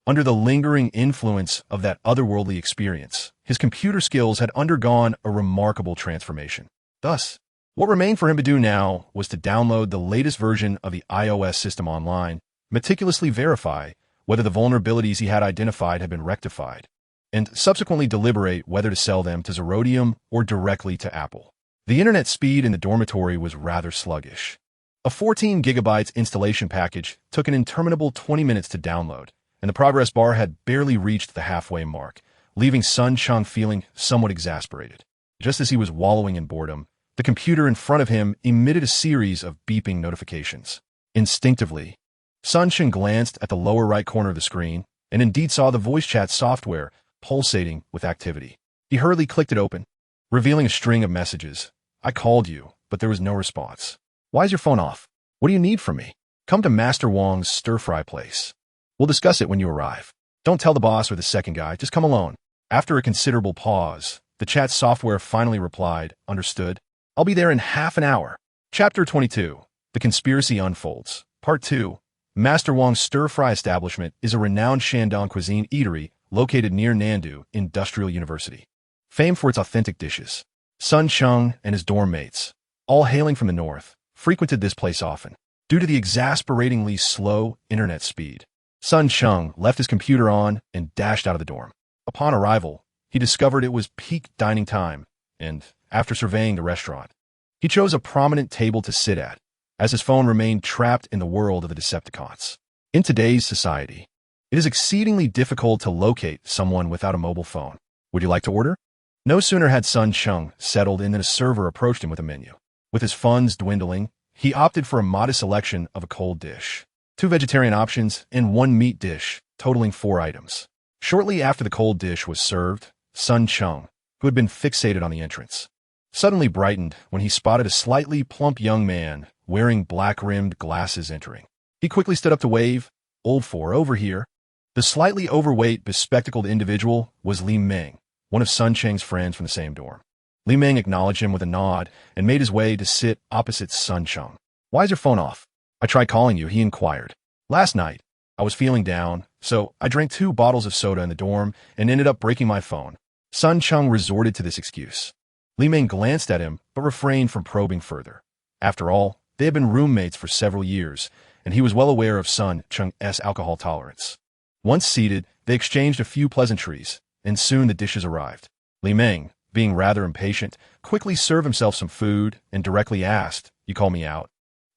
Under the lingering influence of that otherworldly experience, his computer skills had undergone a remarkable transformation. Thus, what remained for him to do now was to download the latest version of the iOS system online, meticulously verify whether the vulnerabilities he had identified had been rectified, and subsequently deliberate whether to sell them to Zerodium or directly to Apple. The internet speed in the dormitory was rather sluggish. A 14 gigabytes installation package took an interminable 20 minutes to download, and the progress bar had barely reached the halfway mark, leaving Sun Cheng feeling somewhat exasperated. Just as he was wallowing in boredom, the computer in front of him emitted a series of beeping notifications. Instinctively, Sun Cheng glanced at the lower right corner of the screen and indeed saw the voice chat software pulsating with activity. He hurriedly clicked it open, revealing a string of messages. "I called you, but there was no response. Why is your phone off? What do you need from me? Come to Master Wong's stir-fry place. We'll discuss it when you arrive. Don't tell the boss or the second guy, just come alone." After a considerable pause, the chat software finally replied, "Understood. I'll be there in half an hour." Chapter 22. The Conspiracy Unfolds. Part 2. Master Wong's stir-fry establishment is a renowned Shandong cuisine eatery located near Nandu Industrial University. Famed for its authentic dishes, Sun Cheng and his dorm mates, all hailing from the north, frequented this place often. Due to the exasperatingly slow internet speed, Sun Cheng left his computer on and dashed out of the dorm. Upon arrival, he discovered it was peak dining time, and, after surveying the restaurant, he chose a prominent table to sit at, as his phone remained trapped in the world of the Decepticons. In today's society, it is exceedingly difficult to locate someone without a mobile phone. Would you like to order? No sooner had Sun Cheng settled in than a server approached him with a menu. With his funds dwindling, he opted for a modest selection of a cold dish, 2 vegetarian options, and 1 meat dish, totaling 4 items. Shortly after the cold dish was served, Sun Cheng, who had been fixated on the entrance, suddenly brightened when he spotted a slightly plump young man wearing black-rimmed glasses entering. He quickly stood up to wave. "Old four, over here." The slightly overweight, bespectacled individual was Li Meng, one of Sun Cheng's friends from the same dorm. Li Meng acknowledged him with a nod and made his way to sit opposite Sun Cheng. "Why is your phone off? I tried calling you," he inquired. "Last night, I was feeling down, so I drank 2 bottles of soda in the dorm and ended up breaking my phone." Sun Cheng resorted to this excuse. Li Meng glanced at him, but refrained from probing further. After all, they had been roommates for several years, and he was well aware of Sun Cheng's alcohol tolerance. Once seated, they exchanged a few pleasantries, and soon the dishes arrived. Li Meng, being rather impatient, quickly served himself some food and directly asked, "You call me out?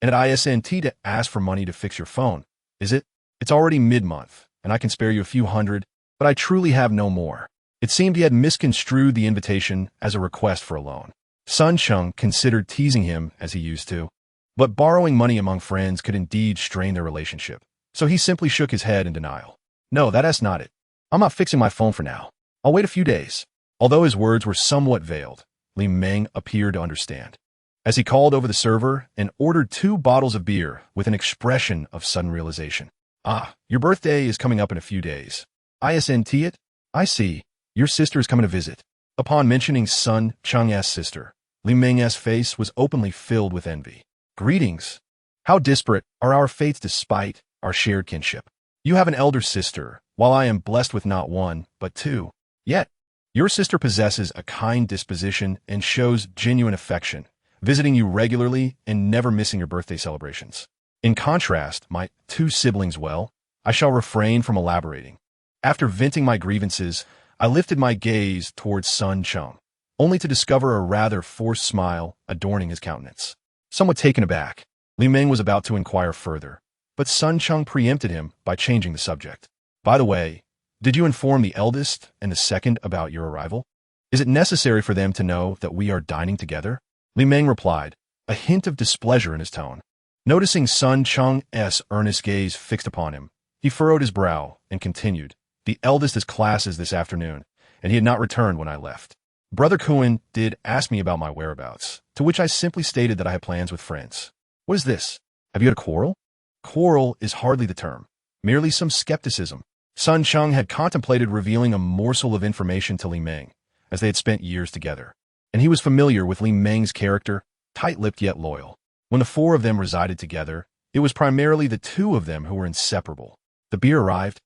And at ISNT to ask for money to fix your phone, is it? It's already mid-month, and I can spare you a few hundred, but I truly have no more." It seemed he had misconstrued the invitation as a request for a loan. Sun Cheng considered teasing him as he used to, but borrowing money among friends could indeed strain their relationship, so he simply shook his head in denial. "No, that's not it. I'm not fixing my phone for now. I'll wait a few days." Although his words were somewhat veiled, Li Meng appeared to understand, as he called over the server and ordered 2 bottles of beer with an expression of sudden realization. "Ah, your birthday is coming up in a few days. ISNT it? I see. Your sister is coming to visit." Upon mentioning Sun Cheng's sister, Li Meng's face was openly filled with envy. "Greetings. How disparate are our fates despite our shared kinship. You have an elder sister, while I am blessed with not 1, but 2. Yet, your sister possesses a kind disposition and shows genuine affection, visiting you regularly and never missing your birthday celebrations. In contrast, my 2 siblings, well, I shall refrain from elaborating." After venting my grievances, I lifted my gaze towards Sun Cheng, only to discover a rather forced smile adorning his countenance. Somewhat taken aback, Li Meng was about to inquire further, but Sun Cheng preempted him by changing the subject. "By the way, did you inform the eldest and the second about your arrival? Is it necessary for them to know that we are dining together?" Li Meng replied, a hint of displeasure in his tone. Noticing Sun Cheng's earnest gaze fixed upon him, he furrowed his brow and continued, "The eldest has classes this afternoon, and he had not returned when I left. Brother Kuan did ask me about my whereabouts, to which I simply stated that I had plans with friends. What is this? Have you had a quarrel?" Quarrel is hardly the term, merely some skepticism. Sun Cheng had contemplated revealing a morsel of information to Li Meng, as they had spent years together, and he was familiar with Li Meng's character, tight-lipped yet loyal. When the 4 of them resided together, it was primarily the 2 of them who were inseparable. The beer arrived.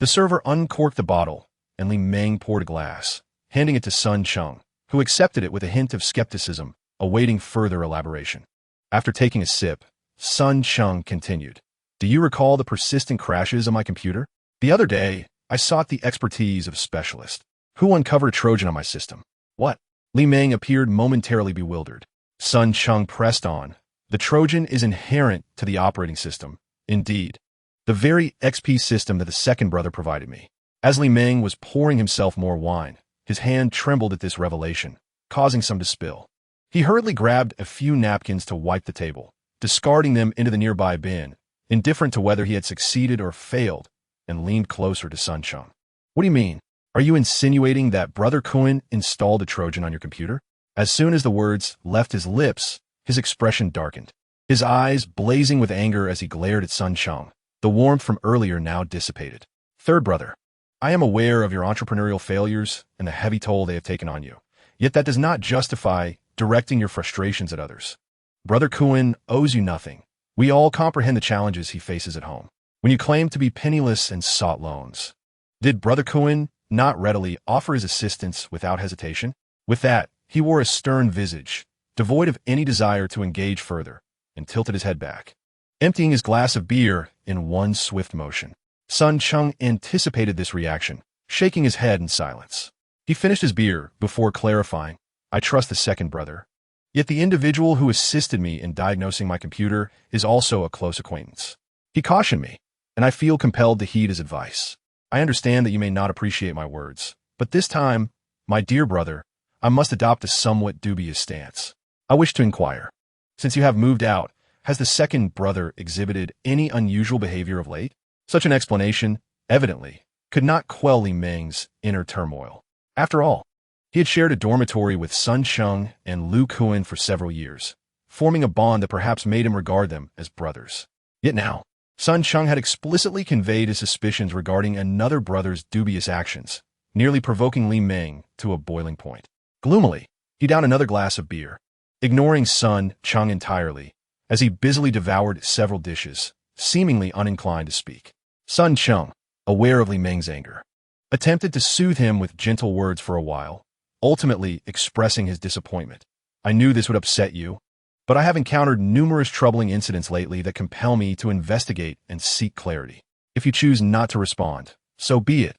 The server uncorked the bottle, and Li Meng poured a glass, handing it to Sun Cheng, who accepted it with a hint of skepticism, awaiting further elaboration. After taking a sip, Sun Cheng continued. Do you recall the persistent crashes on my computer? The other day, I sought the expertise of a specialist who uncovered a Trojan on my system. What? Li Meng appeared momentarily bewildered. Sun Cheng pressed on. The Trojan is inherent to the operating system. Indeed, the very XP system that the second brother provided me. As Li Meng was pouring himself more wine, his hand trembled at this revelation, causing some to spill. He hurriedly grabbed a few napkins to wipe the table, discarding them into the nearby bin, indifferent to whether he had succeeded or failed, and leaned closer to Sun Cheng. What do you mean? Are you insinuating that Brother Kuan installed a Trojan on your computer? As soon as the words left his lips, his expression darkened, his eyes blazing with anger as he glared at Sun Cheng. The warmth from earlier now dissipated. Third brother, I am aware of your entrepreneurial failures and the heavy toll they have taken on you. Yet that does not justify directing your frustrations at others. Brother Kuan owes you nothing. We all comprehend the challenges he faces at home. When you claimed to be penniless and sought loans, did Brother Kuan not readily offer his assistance without hesitation? With that, he wore a stern visage, devoid of any desire to engage further, and tilted his head back, emptying his glass of beer in one swift motion. Sun Cheng anticipated this reaction, shaking his head in silence. He finished his beer before clarifying, I trust the second brother. Yet the individual who assisted me in diagnosing my computer is also a close acquaintance. He cautioned me, and I feel compelled to heed his advice. I understand that you may not appreciate my words, but this time, my dear brother, I must adopt a somewhat dubious stance. I wish to inquire. Since you have moved out, has the second brother exhibited any unusual behavior of late? Such an explanation, evidently, could not quell Li Meng's inner turmoil. After all, he had shared a dormitory with Sun Cheng and Lu Kuan for several years, forming a bond that perhaps made him regard them as brothers. Yet now, Sun Cheng had explicitly conveyed his suspicions regarding another brother's dubious actions, nearly provoking Li Meng to a boiling point. Gloomily, he downed another glass of beer, ignoring Sun Cheng entirely, as he busily devoured several dishes, seemingly uninclined to speak. Sun Cheng, aware of Li Meng's anger, attempted to soothe him with gentle words for a while, ultimately expressing his disappointment. I knew this would upset you, but I have encountered numerous troubling incidents lately that compel me to investigate and seek clarity. If you choose not to respond, so be it.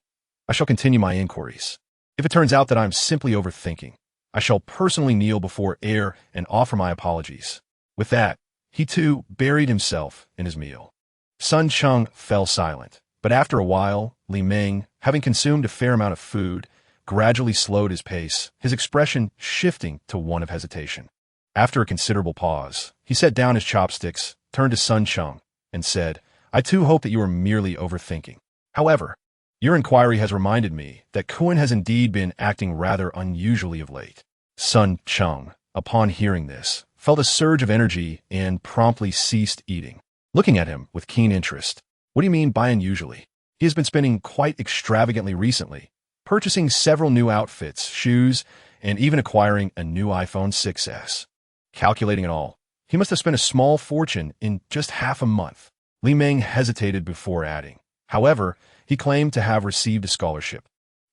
I shall continue my inquiries. If it turns out that I am simply overthinking, I shall personally kneel before Air and offer my apologies. With that, he too buried himself in his meal. Sun Cheng fell silent, but after a while, Li Meng, having consumed a fair amount of food, gradually slowed his pace, his expression shifting to one of hesitation. After a considerable pause, he set down his chopsticks, turned to Sun Cheng, and said, I too hope that you are merely overthinking. However, your inquiry has reminded me that Kuan has indeed been acting rather unusually of late. Sun Cheng, upon hearing this, felt a surge of energy and promptly ceased eating, looking at him with keen interest. What do you mean by unusually? He has been spending quite extravagantly recently, purchasing several new outfits, shoes, and even acquiring a new iPhone 6s. Calculating it all, he must have spent a small fortune in just half a month. Li Meng hesitated before adding. However, he claimed to have received a scholarship,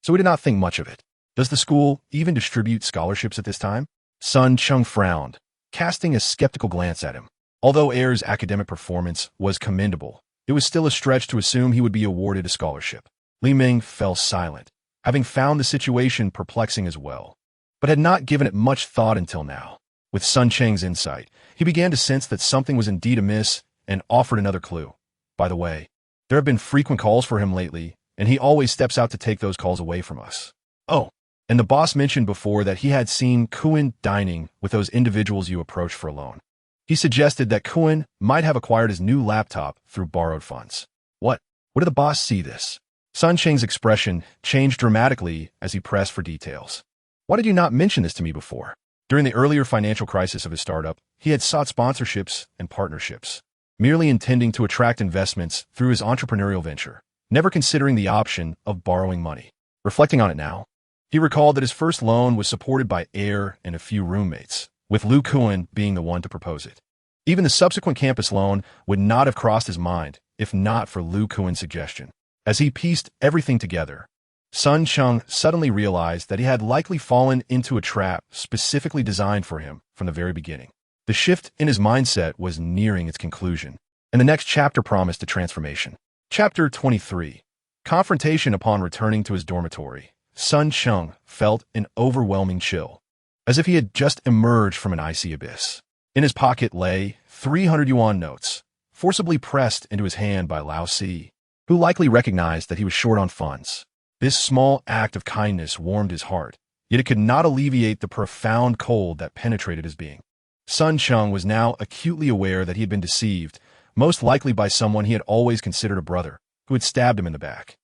so he did not think much of it. Does the school even distribute scholarships at this time? Sun Cheng frowned, casting a skeptical glance at him. Although Air's academic performance was commendable, it was still a stretch to assume he would be awarded a scholarship. Li Meng fell silent, having found the situation perplexing as well, but had not given it much thought until now. With Sun Cheng's insight, he began to sense that something was indeed amiss and offered another clue. By the way, there have been frequent calls for him lately, and he always steps out to take those calls away from us. Oh, and the boss mentioned before that he had seen Kuan dining with those individuals you approached for a loan. He suggested that Kuan might have acquired his new laptop through borrowed funds. What did the boss see this? Sun Cheng's expression changed dramatically as he pressed for details. Why did you not mention this to me before? During the earlier financial crisis of his startup, he had sought sponsorships and partnerships, merely intending to attract investments through his entrepreneurial venture, never considering the option of borrowing money. Reflecting on it now, he recalled that his first loan was supported by Air and a few roommates, with Lu Kuan being the one to propose it. Even the subsequent campus loan would not have crossed his mind if not for Lu Kuan's suggestion. As he pieced everything together, Cheng suddenly realized that he had likely fallen into a trap specifically designed for him from the very beginning. The shift in his mindset was nearing its conclusion, and the next chapter promised a transformation. Chapter 23. Confrontation. Upon returning to his dormitory, Cheng felt an overwhelming chill, as if he had just emerged from an icy abyss. In his pocket lay 300 yuan notes, forcibly pressed into his hand by Lao Si, who likely recognized that he was short on funds. This small act of kindness warmed his heart, yet it could not alleviate the profound cold that penetrated his being. Cheng was now acutely aware that he had been deceived, most likely by someone he had always considered a brother, who had stabbed him in the back.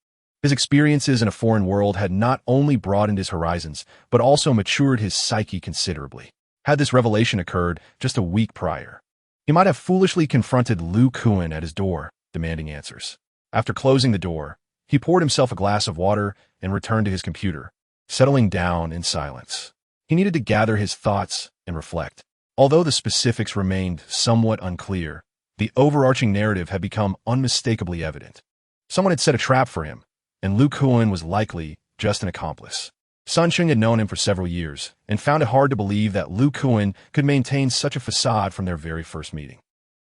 His experiences in a foreign world had not only broadened his horizons, but also matured his psyche considerably. Had this revelation occurred just a week prior, he might have foolishly confronted Lu Kuan at his door, demanding answers. After closing the door, he poured himself a glass of water and returned to his computer, settling down in silence. He needed to gather his thoughts and reflect. Although the specifics remained somewhat unclear, the overarching narrative had become unmistakably evident. Someone had set a trap for him, and Lu Kuan was likely just an accomplice. Cheng had known him for several years, and found it hard to believe that Lu Kuan could maintain such a facade from their very first meeting.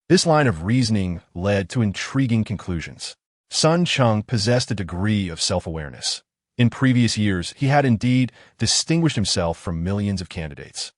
This line of reasoning led to intriguing conclusions. Cheng possessed a degree of self-awareness. In previous years, he had indeed distinguished himself from millions of candidates,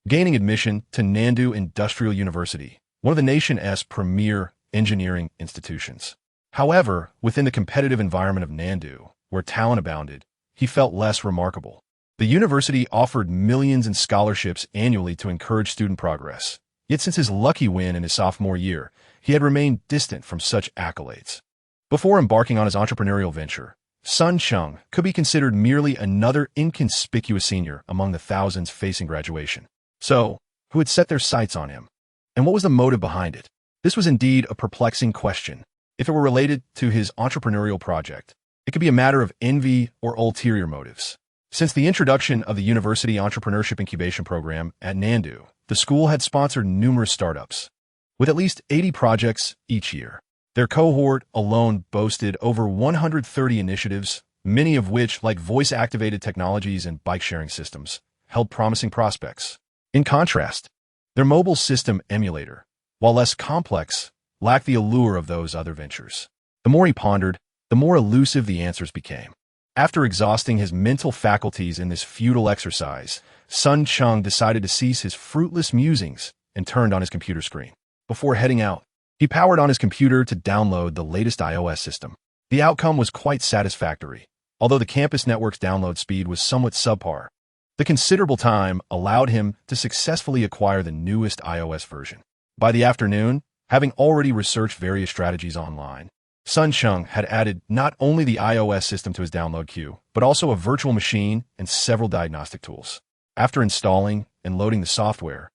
gaining admission to Nandu Industrial University, one of the nation's premier engineering institutions. However, within the competitive environment of Nandu, where talent abounded, he felt less remarkable. The university offered millions in scholarships annually to encourage student progress. Yet since his lucky win in his sophomore year, he had remained distant from such accolades. Before embarking on his entrepreneurial venture, Cheng could be considered merely another inconspicuous senior among the thousands facing graduation. So, who had set their sights on him? And what was the motive behind it? This was indeed a perplexing question. If it were related to his entrepreneurial project, it could be a matter of envy or ulterior motives. Since the introduction of the University Entrepreneurship Incubation Program at Nandu, the school had sponsored numerous startups, with at least 80 projects each year. Their cohort alone boasted over 130 initiatives, many of which, like voice-activated technologies and bike-sharing systems, held promising prospects. In contrast, their mobile system emulator, while less complex, lacked the allure of those other ventures. The more he pondered, the more elusive the answers became. After exhausting his mental faculties in this futile exercise, Cheng decided to cease his fruitless musings and turned on his computer screen. Before heading out, he powered on his computer to download the latest iOS system. The outcome was quite satisfactory, although the campus network's download speed was somewhat subpar. The considerable time allowed him to successfully acquire the newest iOS version. By the afternoon, having already researched various strategies online, Cheng had added not only the iOS system to his download queue, but also a virtual machine and several diagnostic tools. After installing and loading the software,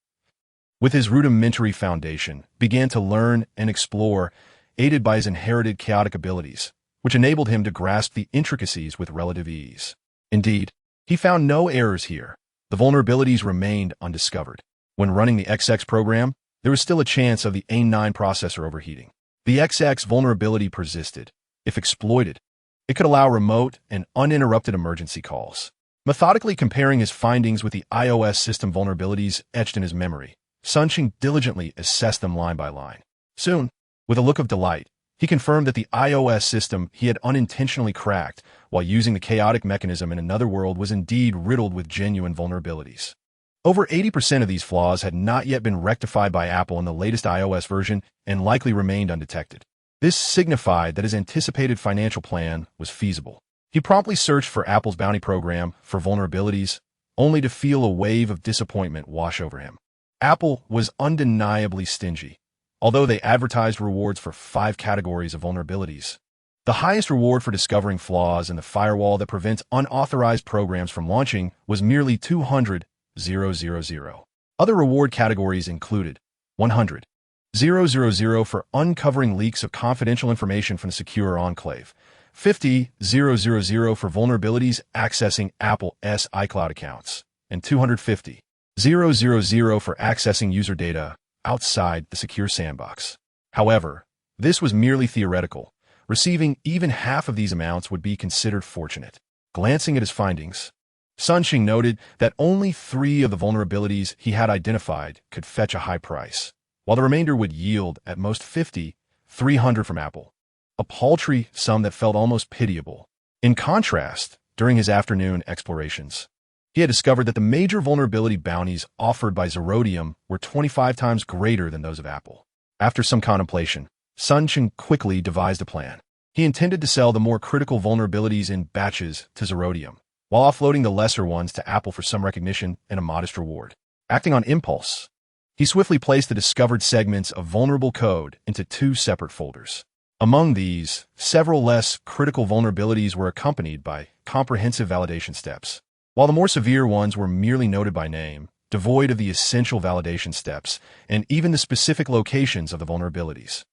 with his rudimentary foundation, began to learn and explore, aided by his inherited chaotic abilities, which enabled him to grasp the intricacies with relative ease. Indeed, he found no errors here. The vulnerabilities remained undiscovered. When running the XX program, there was still a chance of the A9 processor overheating. The XX vulnerability persisted. If exploited, it could allow remote and uninterrupted emergency calls. Methodically comparing his findings with the iOS system vulnerabilities etched in his memory, Cheng diligently assessed them line by line. Soon, with a look of delight, he confirmed that the iOS system he had unintentionally cracked while using the chaotic mechanism in another world was indeed riddled with genuine vulnerabilities. Over 80% of these flaws had not yet been rectified by Apple in the latest iOS version and likely remained undetected. This signified that his anticipated financial plan was feasible. He promptly searched for Apple's bounty program for vulnerabilities, only to feel a wave of disappointment wash over him. Apple was undeniably stingy, although they advertised rewards for 5 categories of vulnerabilities. The highest reward for discovering flaws in the firewall that prevents unauthorized programs from launching was merely 200,000. Other reward categories included 100,000 for uncovering leaks of confidential information from the secure enclave, 50,000 for vulnerabilities accessing Apple's iCloud accounts, and 250,000 for accessing user data outside the secure sandbox. However, this was merely theoretical. Receiving even half of these amounts would be considered fortunate. Glancing at his findings, Cheng noted that only 3 of the vulnerabilities he had identified could fetch a high price, while the remainder would yield at most 300 from Apple. A paltry sum that felt almost pitiable. In contrast, during his afternoon explorations, he had discovered that the major vulnerability bounties offered by Zerodium were 25 times greater than those of Apple. After some contemplation, Cheng quickly devised a plan. He intended to sell the more critical vulnerabilities in batches to Zerodium, while offloading the lesser ones to Apple for some recognition and a modest reward. Acting on impulse, he swiftly placed the discovered segments of vulnerable code into 2 separate folders. Among these, several less critical vulnerabilities were accompanied by comprehensive validation steps, while the more severe ones were merely noted by name, devoid of the essential validation steps and even the specific locations of the vulnerabilities.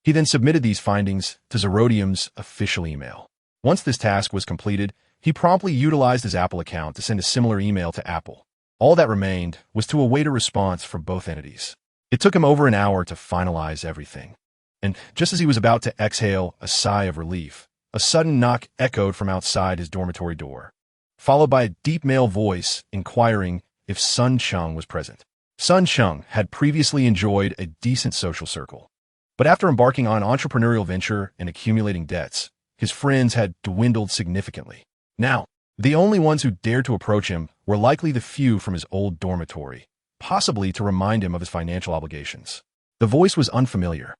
He then submitted these findings to Zerodium's official email. Once this task was completed, he promptly utilized his Apple account to send a similar email to Apple. All that remained was to await a response from both entities. It took him over an hour to finalize everything. And just as he was about to exhale a sigh of relief, a sudden knock echoed from outside his dormitory door, followed by a deep male voice inquiring if Cheng was present. Cheng had previously enjoyed a decent social circle, but after embarking on an entrepreneurial venture and accumulating debts, his friends had dwindled significantly. Now, the only ones who dared to approach him were likely the few from his old dormitory, possibly to remind him of his financial obligations. The voice was unfamiliar,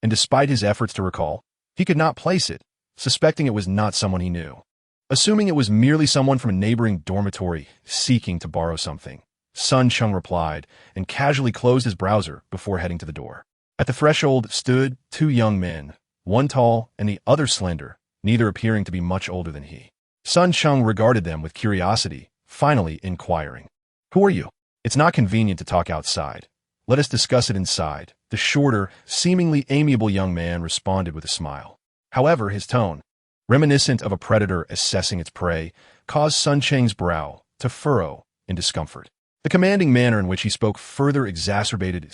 and despite his efforts to recall, he could not place it, suspecting it was not someone he knew. Assuming it was merely someone from a neighboring dormitory seeking to borrow something, Cheng replied and casually closed his browser before heading to the door. At the threshold stood 2 young men, one tall and the other slender, neither appearing to be much older than he. Cheng regarded them with curiosity, finally inquiring, "Who are you? It's not convenient to talk outside. Let us discuss it inside." The shorter, seemingly amiable young man responded with a smile. However, his tone, reminiscent of a predator assessing its prey, caused Cheng's brow to furrow in discomfort. The commanding manner in which he spoke further exacerbated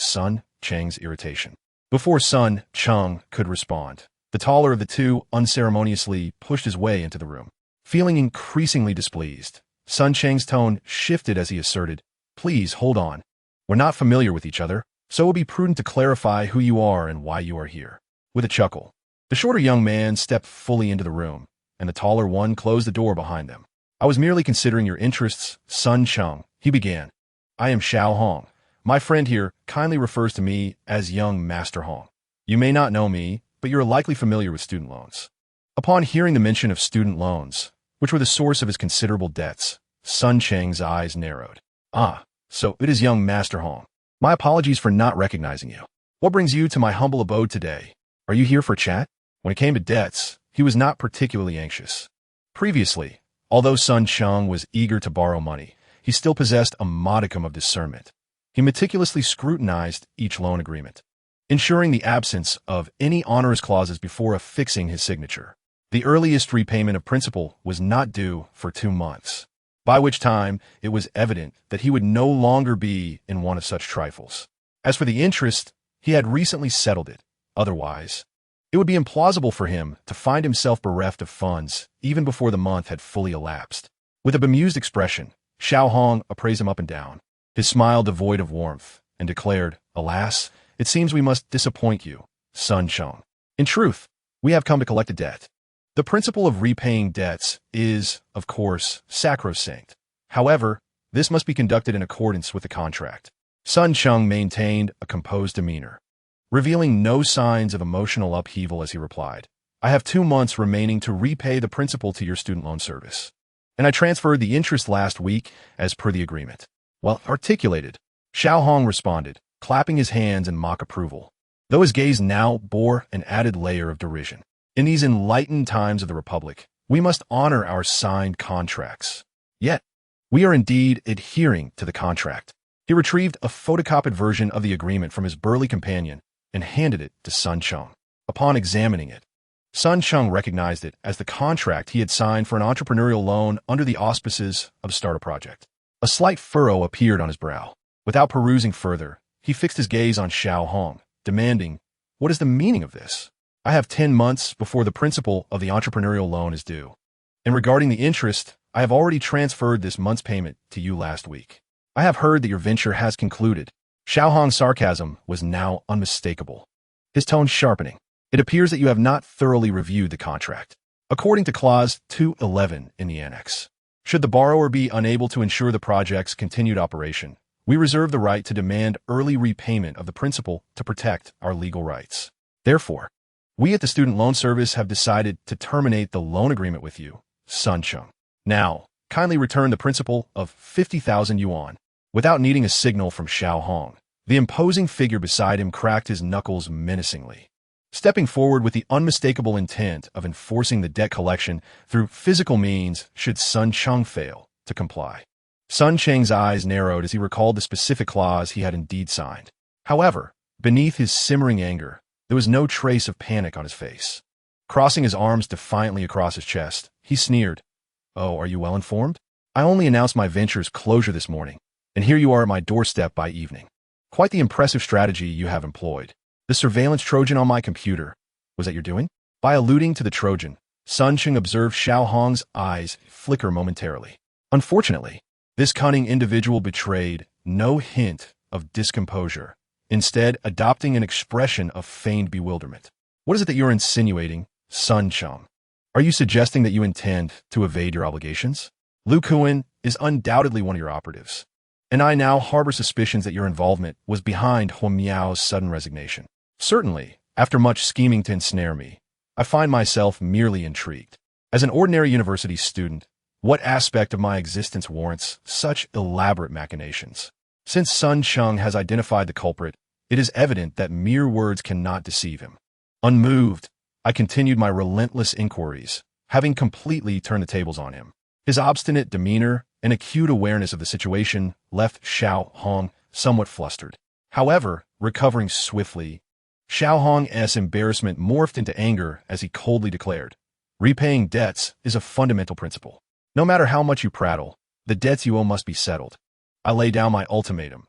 Cheng's irritation. Before Cheng could respond, the taller of the 2 unceremoniously pushed his way into the room. Feeling increasingly displeased, Cheng's tone shifted as he asserted, "Please, hold on. We're not familiar with each other, so it would be prudent to clarify who you are and why you are here." With a chuckle, the shorter young man stepped fully into the room, and the taller one closed the door behind them. "I was merely considering your interests, Cheng," he began. "I am Xiao Hong. My friend here kindly refers to me as young Master Hong. You may not know me, but you're likely familiar with student loans." Upon hearing the mention of student loans, which were the source of his considerable debts, Cheng's eyes narrowed. "Ah, so it is young Master Hong. My apologies for not recognizing you. What brings you to my humble abode today? Are you here for chat?" When it came to debts, he was not particularly anxious. Previously, although Cheng was eager to borrow money, he still possessed a modicum of discernment. He meticulously scrutinized each loan agreement, ensuring the absence of any onerous clauses before affixing his signature. The earliest repayment of principal was not due for 2 months, by which time it was evident that he would no longer be in one of such trifles. As for the interest, he had recently settled it. Otherwise, it would be implausible for him to find himself bereft of funds even before the month had fully elapsed. With a bemused expression, Xiao Hong appraised him up and down, his smile devoid of warmth, and declared, "Alas, it seems we must disappoint you, Cheng. In truth, we have come to collect a debt. The principle of repaying debts is, of course, sacrosanct. However, this must be conducted in accordance with the contract." Cheng maintained a composed demeanor, revealing no signs of emotional upheaval as he replied, "I have 2 months remaining to repay the principal to your student loan service, and I transferred the interest last week as per the agreement." "Well articulated," Xiao Hong responded, clapping his hands in mock approval, though his gaze now bore an added layer of derision. "In these enlightened times of the Republic, we must honor our signed contracts. Yet, we are indeed adhering to the contract." He retrieved a photocopied version of the agreement from his burly companion and handed it to Cheng. Upon examining it, Cheng recognized it as the contract he had signed for an entrepreneurial loan under the auspices of a startup project. A slight furrow appeared on his brow. Without perusing further, he fixed his gaze on Xiao Hong, demanding, "What is the meaning of this?" I have 10 months before the principal of the entrepreneurial loan is due. And regarding the interest, I have already transferred this month's payment to you last week. I have heard that your venture has concluded. Xiao Hong's sarcasm was now unmistakable, his tone sharpening. It appears that you have not thoroughly reviewed the contract. According to Clause 211 in the Annex, should the borrower be unable to ensure the project's continued operation, we reserve the right to demand early repayment of the principal to protect our legal rights. Therefore, we at the Student Loan Service have decided to terminate the loan agreement with you, Sun Cheng. Now, kindly return the principal of 50,000 yuan. Without needing a signal from Xiao Hong, the imposing figure beside him cracked his knuckles menacingly. Stepping forward with the unmistakable intent of enforcing the debt collection through physical means should Sun Cheng fail to comply. Sun Cheng's eyes narrowed as he recalled the specific clause he had indeed signed. However, beneath his simmering anger, there was no trace of panic on his face. Crossing his arms defiantly across his chest, he sneered, "Oh, are you well informed? I only announced my venture's closure this morning, and here you are at my doorstep by evening. Quite the impressive strategy you have employed. The surveillance Trojan on my computer, was that your doing?" By alluding to the Trojan, Sun Cheng observed Xiao Hong's eyes flicker momentarily. Unfortunately, this cunning individual betrayed no hint of discomposure, instead adopting an expression of feigned bewilderment. "What is it that you're insinuating, Sun Cheng? Are you suggesting that you intend to evade your obligations? Lu Kuan is undoubtedly one of your operatives, and I now harbor suspicions that your involvement was behind Huo Miao's sudden resignation. Certainly, after much scheming to ensnare me, I find myself merely intrigued. As an ordinary university student, what aspect of my existence warrants such elaborate machinations? Since Sun Cheng has identified the culprit, it is evident that mere words cannot deceive him. Unmoved, I continued my relentless inquiries, having completely turned the tables on him. His obstinate demeanor and acute awareness of the situation left Xiao Hong somewhat flustered. However, recovering swiftly, Xiao Hong's embarrassment morphed into anger as he coldly declared, "Repaying debts is a fundamental principle. No matter how much you prattle, the debts you owe must be settled. I lay down my ultimatum.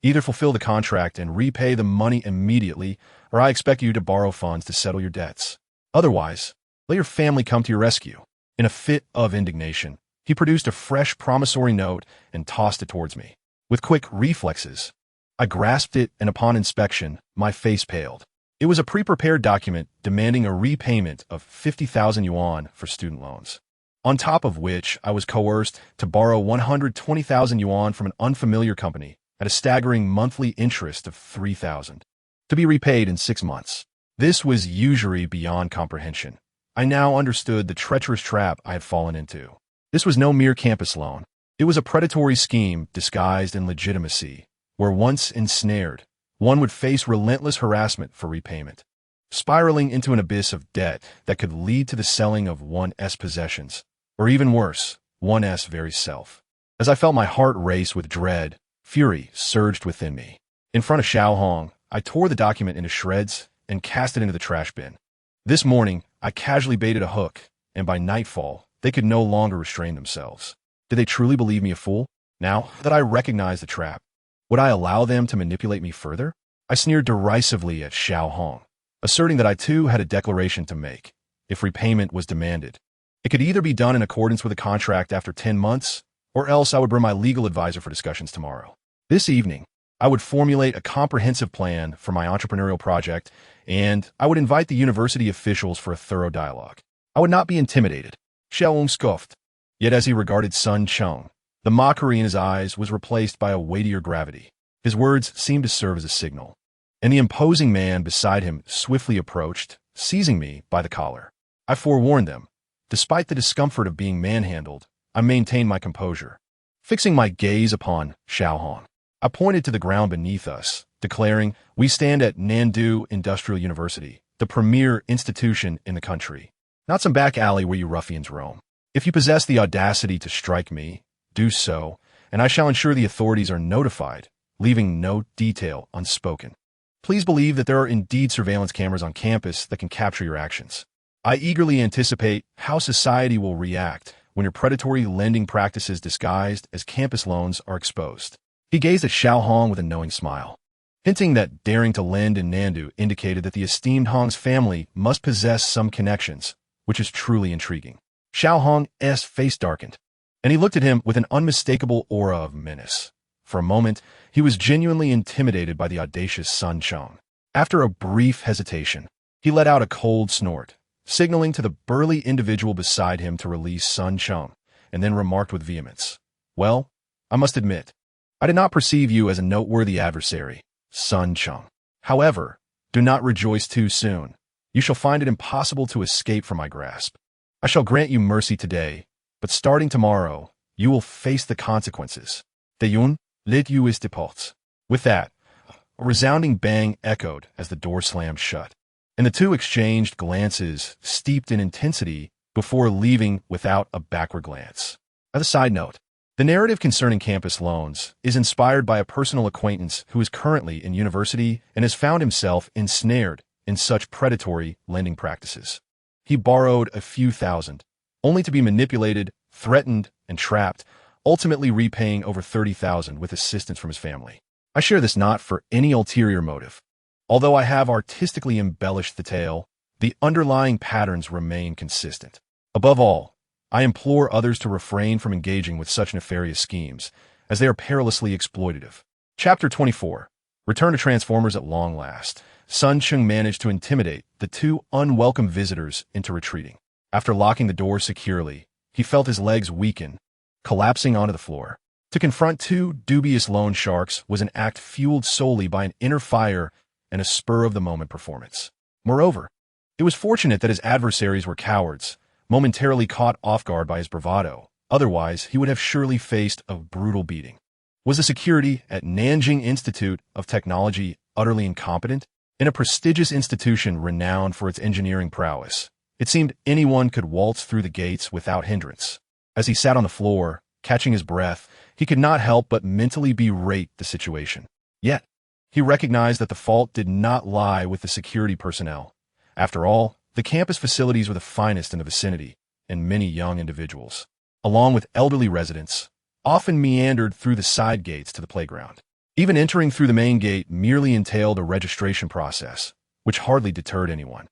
Either fulfill the contract and repay the money immediately, or I expect you to borrow funds to settle your debts. Otherwise, let your family come to your rescue." In a fit of indignation, he produced a fresh promissory note and tossed it towards me. With quick reflexes, I grasped it, and upon inspection, my face paled. It was a pre-prepared document demanding a repayment of 50,000 yuan for student loans, on top of which I was coerced to borrow 120,000 yuan from an unfamiliar company at a staggering monthly interest of 3,000, to be repaid in 6 months. This was usury beyond comprehension. I now understood the treacherous trap I had fallen into. This was no mere campus loan. It was a predatory scheme disguised in legitimacy, where once ensnared, one would face relentless harassment for repayment, spiraling into an abyss of debt that could lead to the selling of one's possessions, or even worse, one's very self. As I felt my heart race with dread, fury surged within me. In front of Xiao Hong, I tore the document into shreds and cast it into the trash bin. This morning, I casually baited a hook, and by nightfall, they could no longer restrain themselves. Did they truly believe me a fool? Now that I recognized the trap, would I allow them to manipulate me further? I sneered derisively at Xiao Hong, asserting that I too had a declaration to make. If repayment was demanded, it could either be done in accordance with the contract after 10 months, or else I would bring my legal advisor for discussions tomorrow. This evening, I would formulate a comprehensive plan for my entrepreneurial project, and I would invite the university officials for a thorough dialogue. I would not be intimidated. Xiao Hong scoffed. Yet as he regarded Sun Cheng, the mockery in his eyes was replaced by a weightier gravity. His words seemed to serve as a signal, and the imposing man beside him swiftly approached, seizing me by the collar. I forewarned them. Despite the discomfort of being manhandled, I maintained my composure. Fixing my gaze upon Xiao Hong, I pointed to the ground beneath us, declaring, "We stand at Nandu Industrial University, the premier institution in the country, not some back alley where you ruffians roam. If you possess the audacity to strike me, do so, and I shall ensure the authorities are notified, leaving no detail unspoken. Please believe that there are indeed surveillance cameras on campus that can capture your actions. I eagerly anticipate how society will react when your predatory lending practices disguised as campus loans are exposed." He gazed at Xiao Hong with a knowing smile. hinting that daring to lend in Nandu indicated that the esteemed Hong's family must possess some connections, which is truly intriguing. Xiao Hong's face darkened, and he looked at him with an unmistakable aura of menace. For a moment, he was genuinely intimidated by the audacious Sun Cheng. After a brief hesitation, he let out a cold snort, signaling to the burly individual beside him to release Sun Cheng, and then remarked with vehemence, "Well, I must admit, I did not perceive you as a noteworthy adversary, Sun Cheng. However, do not rejoice too soon. You shall find it impossible to escape from my grasp. I shall grant you mercy today, but starting tomorrow, you will face the consequences. Deyun, lit you is deports." With that, a resounding bang echoed as the door slammed shut, and the two exchanged glances steeped in intensity before leaving without a backward glance. As a side note, the narrative concerning campus loans is inspired by a personal acquaintance who is currently in university and has found himself ensnared in such predatory lending practices. He borrowed a few thousand, only to be manipulated, threatened, and trapped, ultimately repaying over 30,000 with assistance from his family. I share this not for any ulterior motive. Although I have artistically embellished the tale, the underlying patterns remain consistent. Above all, I implore others to refrain from engaging with such nefarious schemes, as they are perilously exploitative. Chapter 24. Return to Transformers at long last. Sun Cheng managed to intimidate the two unwelcome visitors into retreating. After locking the door securely, he felt his legs weaken, collapsing onto the floor. To confront two dubious loan sharks was an act fueled solely by an inner fire and a spur-of-the-moment performance. Moreover, it was fortunate that his adversaries were cowards, momentarily caught off guard by his bravado. Otherwise, he would have surely faced a brutal beating. Was the security at Nanjing Institute of Technology utterly incompetent? In a prestigious institution renowned for its engineering prowess, it seemed anyone could waltz through the gates without hindrance. As he sat on the floor, catching his breath, he could not help but mentally berate the situation. Yet, he recognized that the fault did not lie with the security personnel. After all, the campus facilities were the finest in the vicinity, and many young individuals, along with elderly residents, often meandered through the side gates to the playground. Even entering through the main gate merely entailed a registration process, which hardly deterred anyone.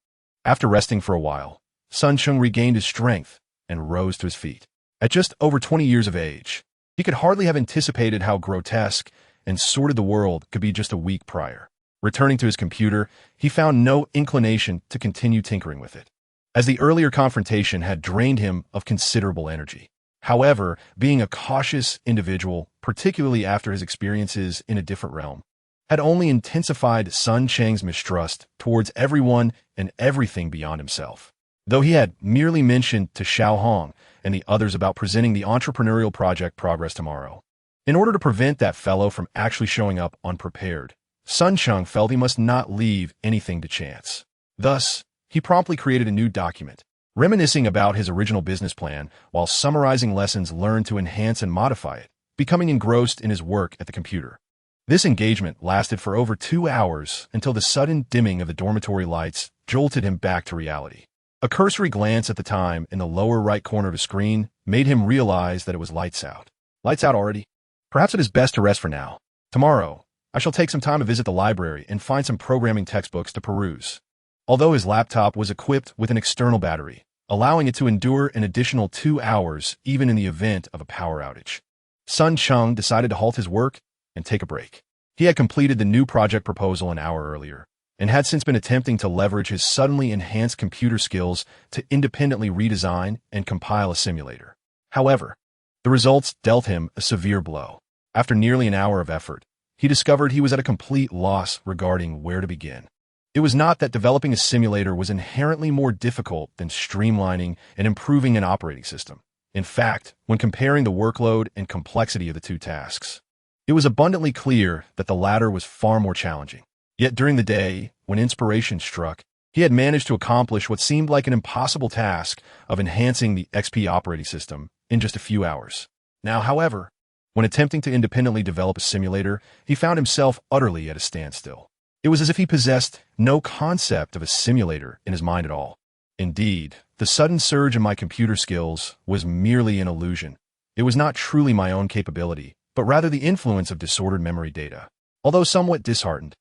After resting for a while, Sun Cheng regained his strength and rose to his feet. At just over 20 years of age, he could hardly have anticipated how grotesque and sordid the world could be just a week prior. Returning to his computer, he found no inclination to continue tinkering with it, as the earlier confrontation had drained him of considerable energy. However, being a cautious individual, particularly after his experiences in a different realm, had only intensified Sun Cheng's mistrust towards everyone and everything beyond himself. Though he had merely mentioned to Xiao Hong and the others about presenting the entrepreneurial project progress tomorrow, in order to prevent that fellow from actually showing up unprepared, Sun Cheng felt he must not leave anything to chance. Thus, he promptly created a new document, reminiscing about his original business plan while summarizing lessons learned to enhance and modify it, becoming engrossed in his work at the computer. This engagement lasted for over 2 hours until the sudden dimming of the dormitory lights jolted him back to reality. A cursory glance at the time in the lower right corner of his screen made him realize that it was lights out. Lights out already? Perhaps it is best to rest for now. Tomorrow, I shall take some time to visit the library and find some programming textbooks to peruse. Although his laptop was equipped with an external battery, allowing it to endure an additional 2 hours even in the event of a power outage, Sun Cheng decided to halt his work and take a break. He had completed the new project proposal an hour earlier, and had since been attempting to leverage his suddenly enhanced computer skills to independently redesign and compile a simulator. However, the results dealt him a severe blow. After nearly an hour of effort, he discovered he was at a complete loss regarding where to begin. It was not that developing a simulator was inherently more difficult than streamlining and improving an operating system. In fact, when comparing the workload and complexity of the two tasks, it was abundantly clear that the latter was far more challenging. Yet during the day, when inspiration struck, he had managed to accomplish what seemed like an impossible task of enhancing the XP operating system in just a few hours. Now, however, when attempting to independently develop a simulator, he found himself utterly at a standstill. It was as if he possessed no concept of a simulator in his mind at all. Indeed, the sudden surge in my computer skills was merely an illusion. It was not truly my own capability, but rather the influence of disordered memory data. Although somewhat disheartened,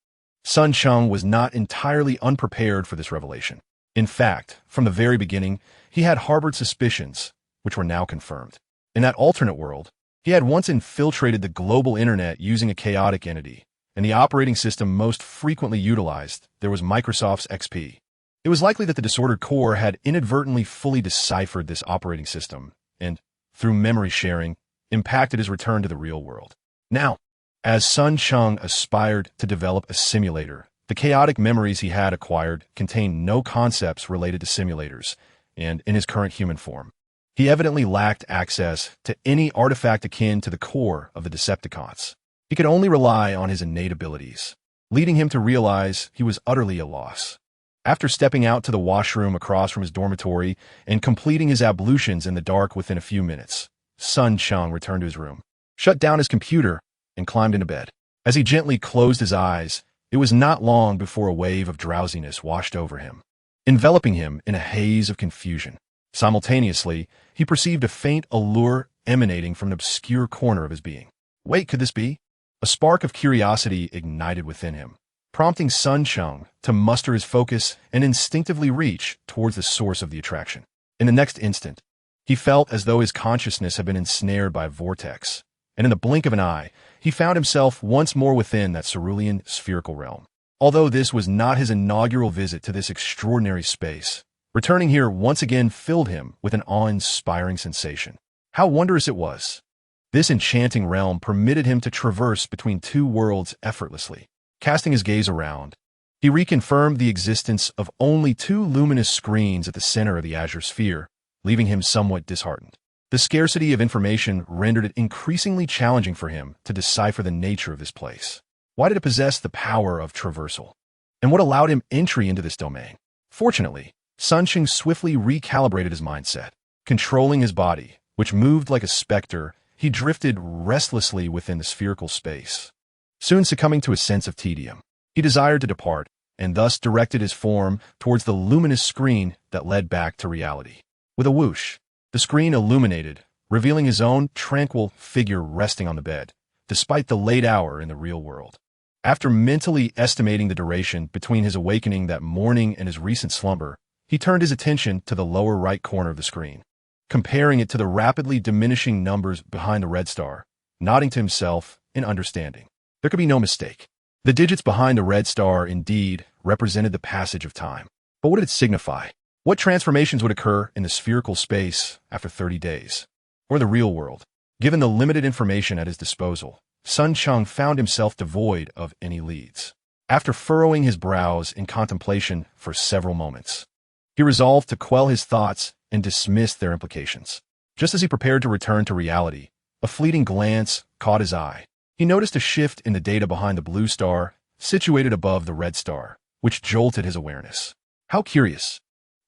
Sun Cheng was not entirely unprepared for this revelation. In fact, from the very beginning, he had harbored suspicions, which were now confirmed. In that alternate world, he had once infiltrated the global internet using a chaotic entity, and the operating system most frequently utilized there was Microsoft's XP. It was likely that the disordered core had inadvertently fully deciphered this operating system and, through memory sharing, impacted his return to the real world. Now, as Sun Cheng aspired to develop a simulator, the chaotic memories he had acquired contained no concepts related to simulators, and in his current human form, he evidently lacked access to any artifact akin to the core of the Decepticons. He could only rely on his innate abilities, leading him to realize he was utterly at a loss. After stepping out to the washroom across from his dormitory and completing his ablutions in the dark within a few minutes, Sun Cheng returned to his room, shut down his computer, and climbed into bed. As he gently closed his eyes, it was not long before a wave of drowsiness washed over him, enveloping him in a haze of confusion. Simultaneously, he perceived a faint allure emanating from an obscure corner of his being. Wait, could this be? A spark of curiosity ignited within him, prompting Sun Cheng to muster his focus and instinctively reach towards the source of the attraction. In the next instant, he felt as though his consciousness had been ensnared by a vortex, and in the blink of an eye, he found himself once more within that cerulean spherical realm. Although this was not his inaugural visit to this extraordinary space, returning here once again filled him with an awe-inspiring sensation. How wondrous it was! This enchanting realm permitted him to traverse between two worlds effortlessly. Casting his gaze around, he reconfirmed the existence of only two luminous screens at the center of the azure sphere, leaving him somewhat disheartened. The scarcity of information rendered it increasingly challenging for him to decipher the nature of this place. Why did it possess the power of traversal? And what allowed him entry into this domain? Fortunately, Sun Cheng swiftly recalibrated his mindset. Controlling his body, which moved like a specter, he drifted restlessly within the spherical space. Soon succumbing to a sense of tedium, he desired to depart, and thus directed his form towards the luminous screen that led back to reality. With a whoosh, the screen illuminated, revealing his own tranquil figure resting on the bed, despite the late hour in the real world. After mentally estimating the duration between his awakening that morning and his recent slumber, he turned his attention to the lower right corner of the screen, comparing it to the rapidly diminishing numbers behind the red star, nodding to himself in understanding. There could be no mistake. The digits behind the red star indeed represented the passage of time. But what did it signify? What transformations would occur in the spherical space after 30 days? Or the real world? Given the limited information at his disposal, Sun Cheng found himself devoid of any leads. After furrowing his brows in contemplation for several moments, he resolved to quell his thoughts and dismiss their implications. Just as he prepared to return to reality, a fleeting glance caught his eye. He noticed a shift in the data behind the blue star, situated above the red star, which jolted his awareness. How curious!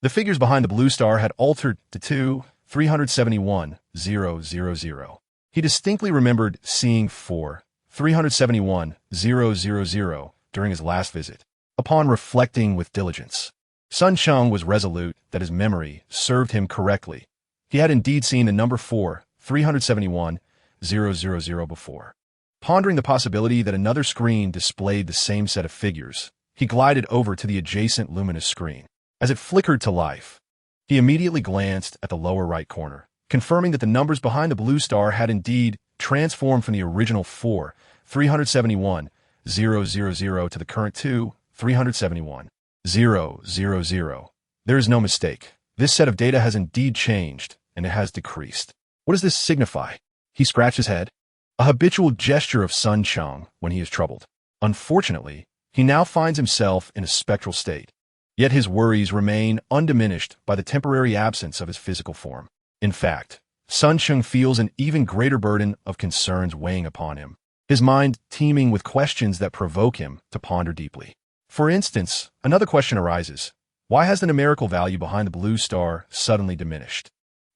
The figures behind the blue star had altered to 371,000. He distinctly remembered seeing 371,000 during his last visit. Upon reflecting with diligence, Sun Cheng was resolute that his memory served him correctly. He had indeed seen the number 371,000 before. Pondering the possibility that another screen displayed the same set of figures, he glided over to the adjacent luminous screen. As it flickered to life, he immediately glanced at the lower right corner, confirming that the numbers behind the blue star had indeed transformed from the original 371,000 to the current 371,000. There is no mistake. This set of data has indeed changed, and it has decreased. What does this signify? He scratched his head. A habitual gesture of Sun Cheng when he is troubled. Unfortunately, he now finds himself in a spectral state. Yet his worries remain undiminished by the temporary absence of his physical form. In fact, Sun Cheng feels an even greater burden of concerns weighing upon him, his mind teeming with questions that provoke him to ponder deeply. For instance, another question arises. Why has the numerical value behind the blue star suddenly diminished?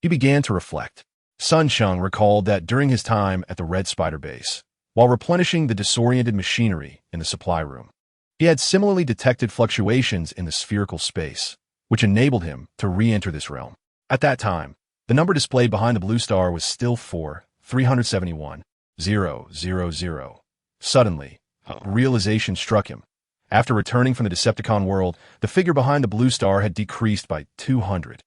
He began to reflect. Sun Cheng recalled that during his time at the Red Spider base, while replenishing the disoriented machinery in the supply room, he had similarly detected fluctuations in the spherical space, which enabled him to re-enter this realm. At that time, the number displayed behind the blue star was still 371,000. Suddenly, a realization struck him. After returning from the Decepticon world, the figure behind the blue star had decreased by 200.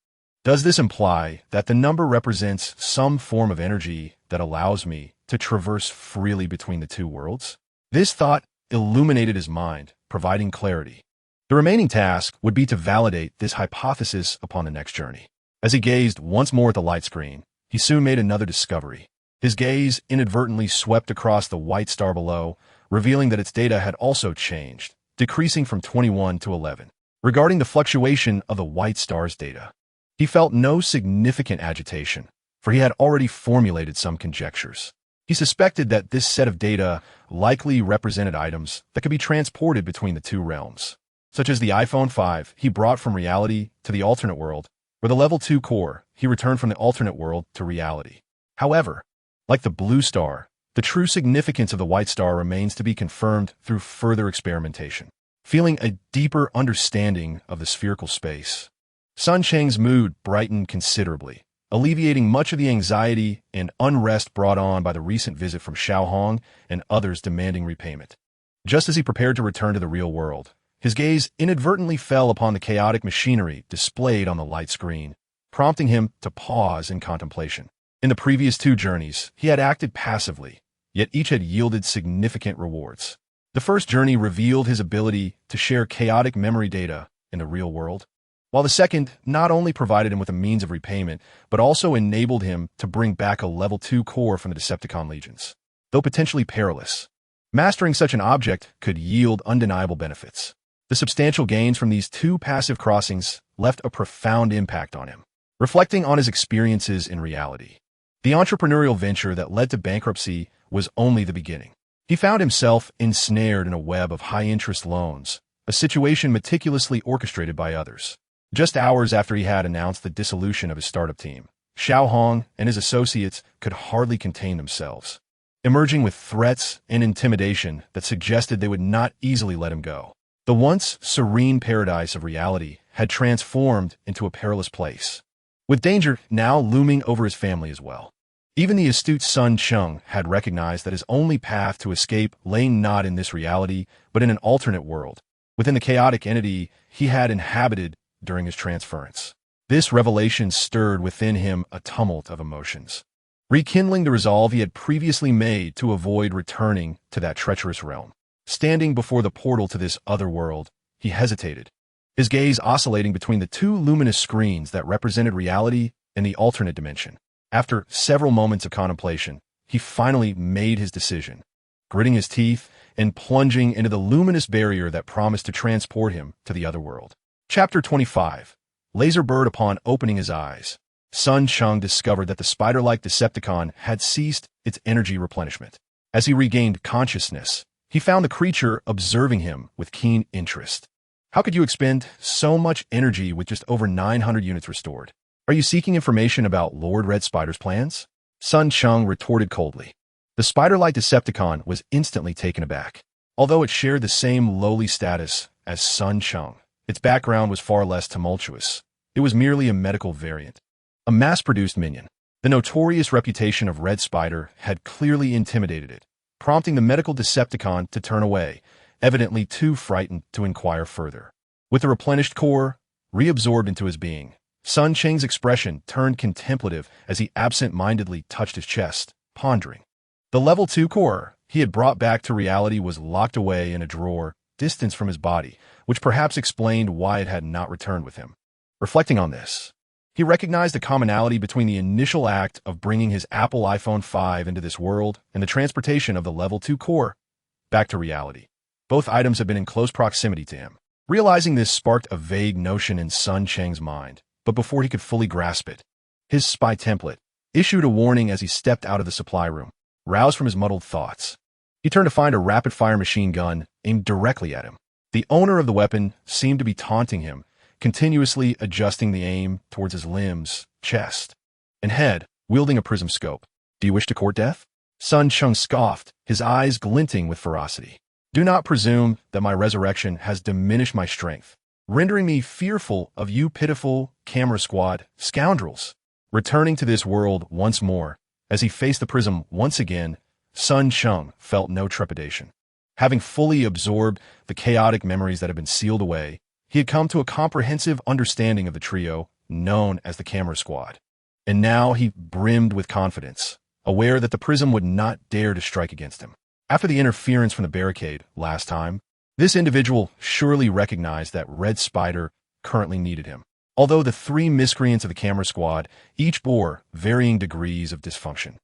Does this imply that the number represents some form of energy that allows me to traverse freely between the two worlds? This thought illuminated his mind, providing clarity. The remaining task would be to validate this hypothesis upon the next journey. As he gazed once more at the light screen, he soon made another discovery. His gaze inadvertently swept across the white star below, revealing that its data had also changed, decreasing from 21 to 11. Regarding the fluctuation of the white star's data, he felt no significant agitation, for he had already formulated some conjectures. He suspected that this set of data likely represented items that could be transported between the two realms, such as the iPhone 5 he brought from reality to the alternate world, or the Level 2 core he returned from the alternate world to reality. However, like the blue star, the true significance of the white star remains to be confirmed through further experimentation. Feeling a deeper understanding of the spherical space, Sun Cheng's mood brightened considerably, alleviating much of the anxiety and unrest brought on by the recent visit from Xiao Hong and others demanding repayment. Just as he prepared to return to the real world, his gaze inadvertently fell upon the chaotic machinery displayed on the light screen, prompting him to pause in contemplation. In the previous two journeys, he had acted passively, yet each had yielded significant rewards. The first journey revealed his ability to share chaotic memory data in the real world, while the second not only provided him with a means of repayment, but also enabled him to bring back a Level 2 core from the Decepticon legions. Though potentially perilous, mastering such an object could yield undeniable benefits. The substantial gains from these two passive crossings left a profound impact on him. Reflecting on his experiences in reality, the entrepreneurial venture that led to bankruptcy was only the beginning. He found himself ensnared in a web of high-interest loans, a situation meticulously orchestrated by others. Just hours after he had announced the dissolution of his startup team, Xiao Hong and his associates could hardly contain themselves, emerging with threats and intimidation that suggested they would not easily let him go. The once serene paradise of reality had transformed into a perilous place, with danger now looming over his family as well. Even the astute son Cheng had recognized that his only path to escape lay not in this reality, but in an alternate world, within the chaotic entity he had inhabited during his transference. This revelation stirred within him a tumult of emotions, rekindling the resolve he had previously made to avoid returning to that treacherous realm. Standing before the portal to this other world, he hesitated, his gaze oscillating between the two luminous screens that represented reality and the alternate dimension. After several moments of contemplation, he finally made his decision, gritting his teeth and plunging into the luminous barrier that promised to transport him to the other world. Chapter 25. Laserbird. Upon opening his eyes, Sun Cheng discovered that the spider-like Decepticon had ceased its energy replenishment. As he regained consciousness, he found the creature observing him with keen interest. How could you expend so much energy with just over 900 units restored? Are you seeking information about Lord Red Spider's plans? Sun Cheng retorted coldly. The spider-like Decepticon was instantly taken aback. Although it shared the same lowly status as Sun Cheng, its background was far less tumultuous. It was merely a medical variant, a mass-produced minion. The notorious reputation of Red Spider had clearly intimidated it, prompting the medical Decepticon to turn away, evidently too frightened to inquire further. With the replenished core reabsorbed into his being, Sun Cheng's expression turned contemplative as he absent-mindedly touched his chest, pondering. The Level 2 core he had brought back to reality was locked away in a drawer, distance from his body, which perhaps explained why it had not returned with him. Reflecting on this, he recognized a commonality between the initial act of bringing his Apple iPhone 5 into this world and the transportation of the Level 2 core back to reality. Both items had been in close proximity to him. Realizing this sparked a vague notion in Sun Cheng's mind, but before he could fully grasp it, his spy template issued a warning as he stepped out of the supply room. Roused from his muddled thoughts, he turned to find a rapid-fire machine gun aimed directly at him. The owner of the weapon seemed to be taunting him, continuously adjusting the aim towards his limbs, chest, and head, wielding a prism scope. Do you wish to court death? Sun Cheng scoffed, his eyes glinting with ferocity. Do not presume that my resurrection has diminished my strength, rendering me fearful of you pitiful camera squad scoundrels. Returning to this world once more, as he faced the prism once again, Sun Cheng felt no trepidation. Having fully absorbed the chaotic memories that had been sealed away, he had come to a comprehensive understanding of the trio known as the Camera Squad. And now he brimmed with confidence, aware that the Prism would not dare to strike against him. After the interference from the Barricade last time, this individual surely recognized that Red Spider currently needed him. Although the three miscreants of the Camera Squad each bore varying degrees of dysfunction,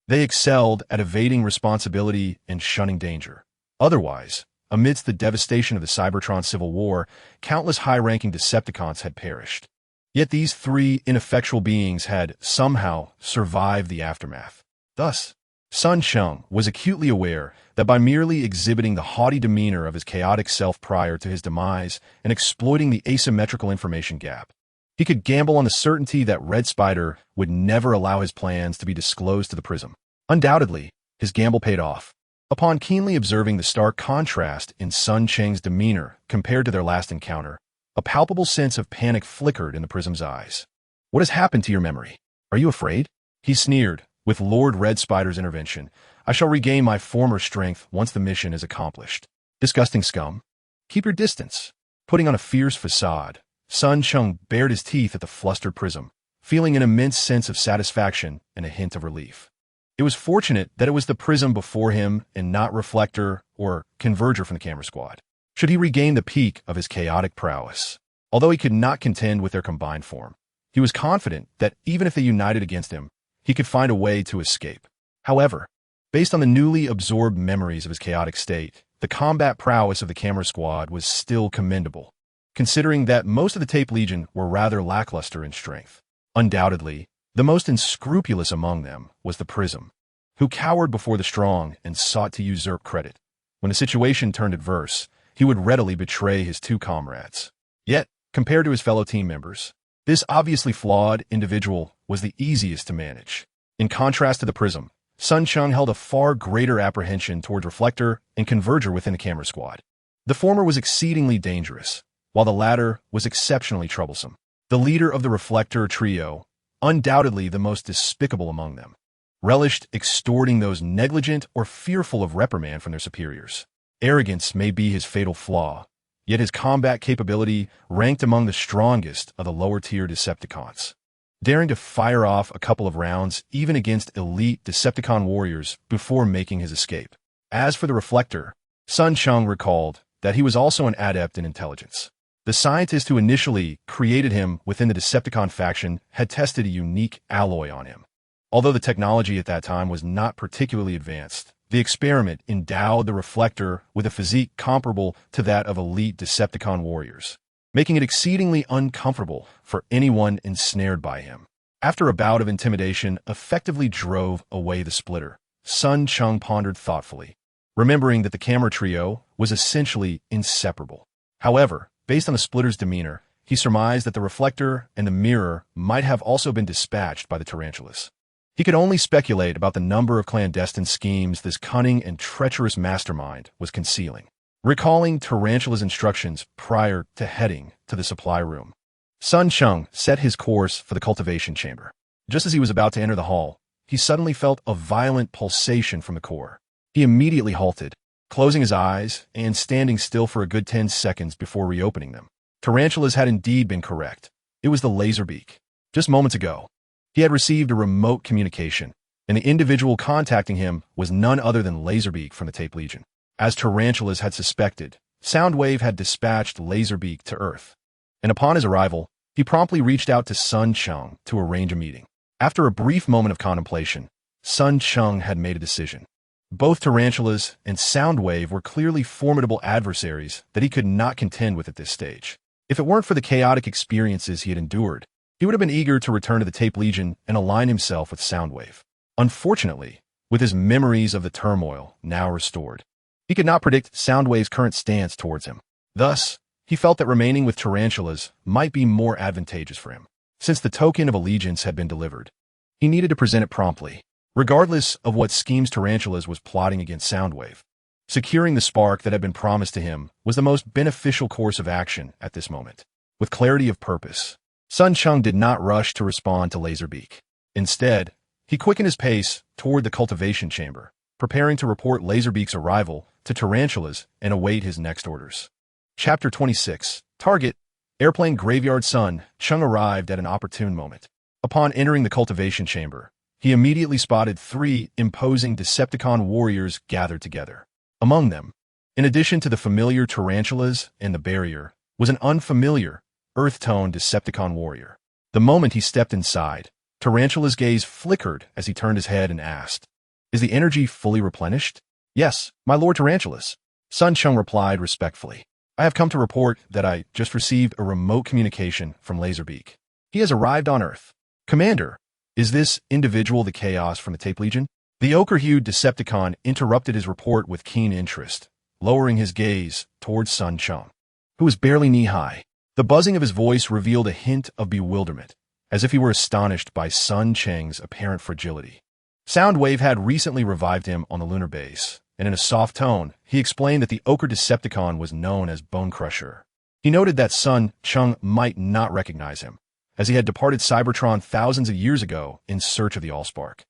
they excelled at evading responsibility and shunning danger. Otherwise, amidst the devastation of the Cybertron Civil War, countless high-ranking Decepticons had perished. Yet these three ineffectual beings had somehow survived the aftermath. Thus, Cheng was acutely aware that by merely exhibiting the haughty demeanor of his chaotic self prior to his demise and exploiting the asymmetrical information gap, he could gamble on the certainty that Red Spider would never allow his plans to be disclosed to the Prism. Undoubtedly, his gamble paid off. Upon keenly observing the stark contrast in Cheng's demeanor compared to their last encounter, a palpable sense of panic flickered in the Prism's eyes. "What has happened to your memory? Are you afraid?" He sneered. "With Lord Red Spider's intervention, I shall regain my former strength once the mission is accomplished. Disgusting scum. Keep your distance." Putting on a fierce facade, Cheng bared his teeth at the flustered Prism, feeling an immense sense of satisfaction and a hint of relief. It was fortunate that it was the Prism before him and not Reflector or Converger from the Camera Squad, should he regain the peak of his chaotic prowess. Although he could not contend with their combined form, he was confident that even if they united against him, he could find a way to escape. However, based on the newly absorbed memories of his chaotic state, the combat prowess of the Camera Squad was still commendable, considering that most of the Tape Legion were rather lackluster in strength. Undoubtedly, the most unscrupulous among them was the Prism, who cowered before the strong and sought to usurp credit. When the situation turned adverse, he would readily betray his two comrades. Yet, compared to his fellow team members, this obviously flawed individual was the easiest to manage. In contrast to the Prism, Cheng held a far greater apprehension toward Reflector and Converger within the Camera Squad. The former was exceedingly dangerous, while the latter was exceptionally troublesome. The leader of the Reflector trio, undoubtedly the most despicable among them, relished extorting those negligent or fearful of reprimand from their superiors. Arrogance may be his fatal flaw, yet his combat capability ranked among the strongest of the lower-tier Decepticons, daring to fire off a couple of rounds even against elite Decepticon warriors before making his escape. As for the Reflector, Cheng recalled that he was also an adept in intelligence. The scientist who initially created him within the Decepticon faction had tested a unique alloy on him. Although the technology at that time was not particularly advanced, the experiment endowed the Reflector with a physique comparable to that of elite Decepticon warriors, making it exceedingly uncomfortable for anyone ensnared by him. After a bout of intimidation effectively drove away the splitter, Cheng pondered thoughtfully, remembering that the camera trio was essentially inseparable. However, based on the splitter's demeanor, he surmised that the Reflector and the Mirror might have also been dispatched by the Tarantulas. He could only speculate about the number of clandestine schemes this cunning and treacherous mastermind was concealing. Recalling Tarantula's instructions prior to heading to the supply room, Cheng set his course for the cultivation chamber. Just as he was about to enter the hall, he suddenly felt a violent pulsation from the core. He immediately halted, closing his eyes and standing still for a good 10 seconds before reopening them. Tarantulas had indeed been correct. It was the Laserbeak. Just moments ago, he had received a remote communication, and the individual contacting him was none other than Laserbeak from the Tape Legion. As Tarantulas had suspected, Soundwave had dispatched Laserbeak to Earth, and upon his arrival, he promptly reached out to Cheng to arrange a meeting. After a brief moment of contemplation, Cheng had made a decision. Both Tarantulas and Soundwave were clearly formidable adversaries that he could not contend with at this stage. If it weren't for the chaotic experiences he had endured, he would have been eager to return to the Tape Legion and align himself with Soundwave. Unfortunately, with his memories of the turmoil now restored, he could not predict Soundwave's current stance towards him. Thus, he felt that remaining with Tarantulas might be more advantageous for him. Since the token of allegiance had been delivered, he needed to present it promptly, regardless of what schemes Tarantulas was plotting against Soundwave. Securing the spark that had been promised to him was the most beneficial course of action at this moment. With clarity of purpose, Cheng did not rush to respond to Laserbeak. Instead, he quickened his pace toward the cultivation chamber, preparing to report Laserbeak's arrival to tarantulas and await his next orders. Chapter 26. Target. Airplane Graveyard Sun. Cheng arrived at an opportune moment. Upon entering the cultivation chamber, he immediately spotted 3 imposing Decepticon warriors gathered together. Among them, in addition to the familiar tarantulas and the barrier, was an unfamiliar, earth-toned Decepticon warrior. The moment he stepped inside, Tarantula's gaze flickered as he turned his head and asked, "Is the energy fully replenished?" "Yes, my Lord Tarantulas," Sun Cheng replied respectfully. "I have come to report that I just received a remote communication from Laserbeak. He has arrived on Earth." "Commander, is this individual the Chaos from the Tape Legion?" The ochre-hued Decepticon interrupted his report with keen interest, lowering his gaze towards Sun Cheng, who was barely knee-high. The buzzing of his voice revealed a hint of bewilderment, as if he were astonished by Sun Cheng's apparent fragility. Soundwave had recently revived him on the lunar base, and in a soft tone, he explained that the ochre Decepticon was known as Bone Crusher. He noted that Sun Cheng might not recognize him, as he had departed Cybertron thousands of years ago in search of the Allspark.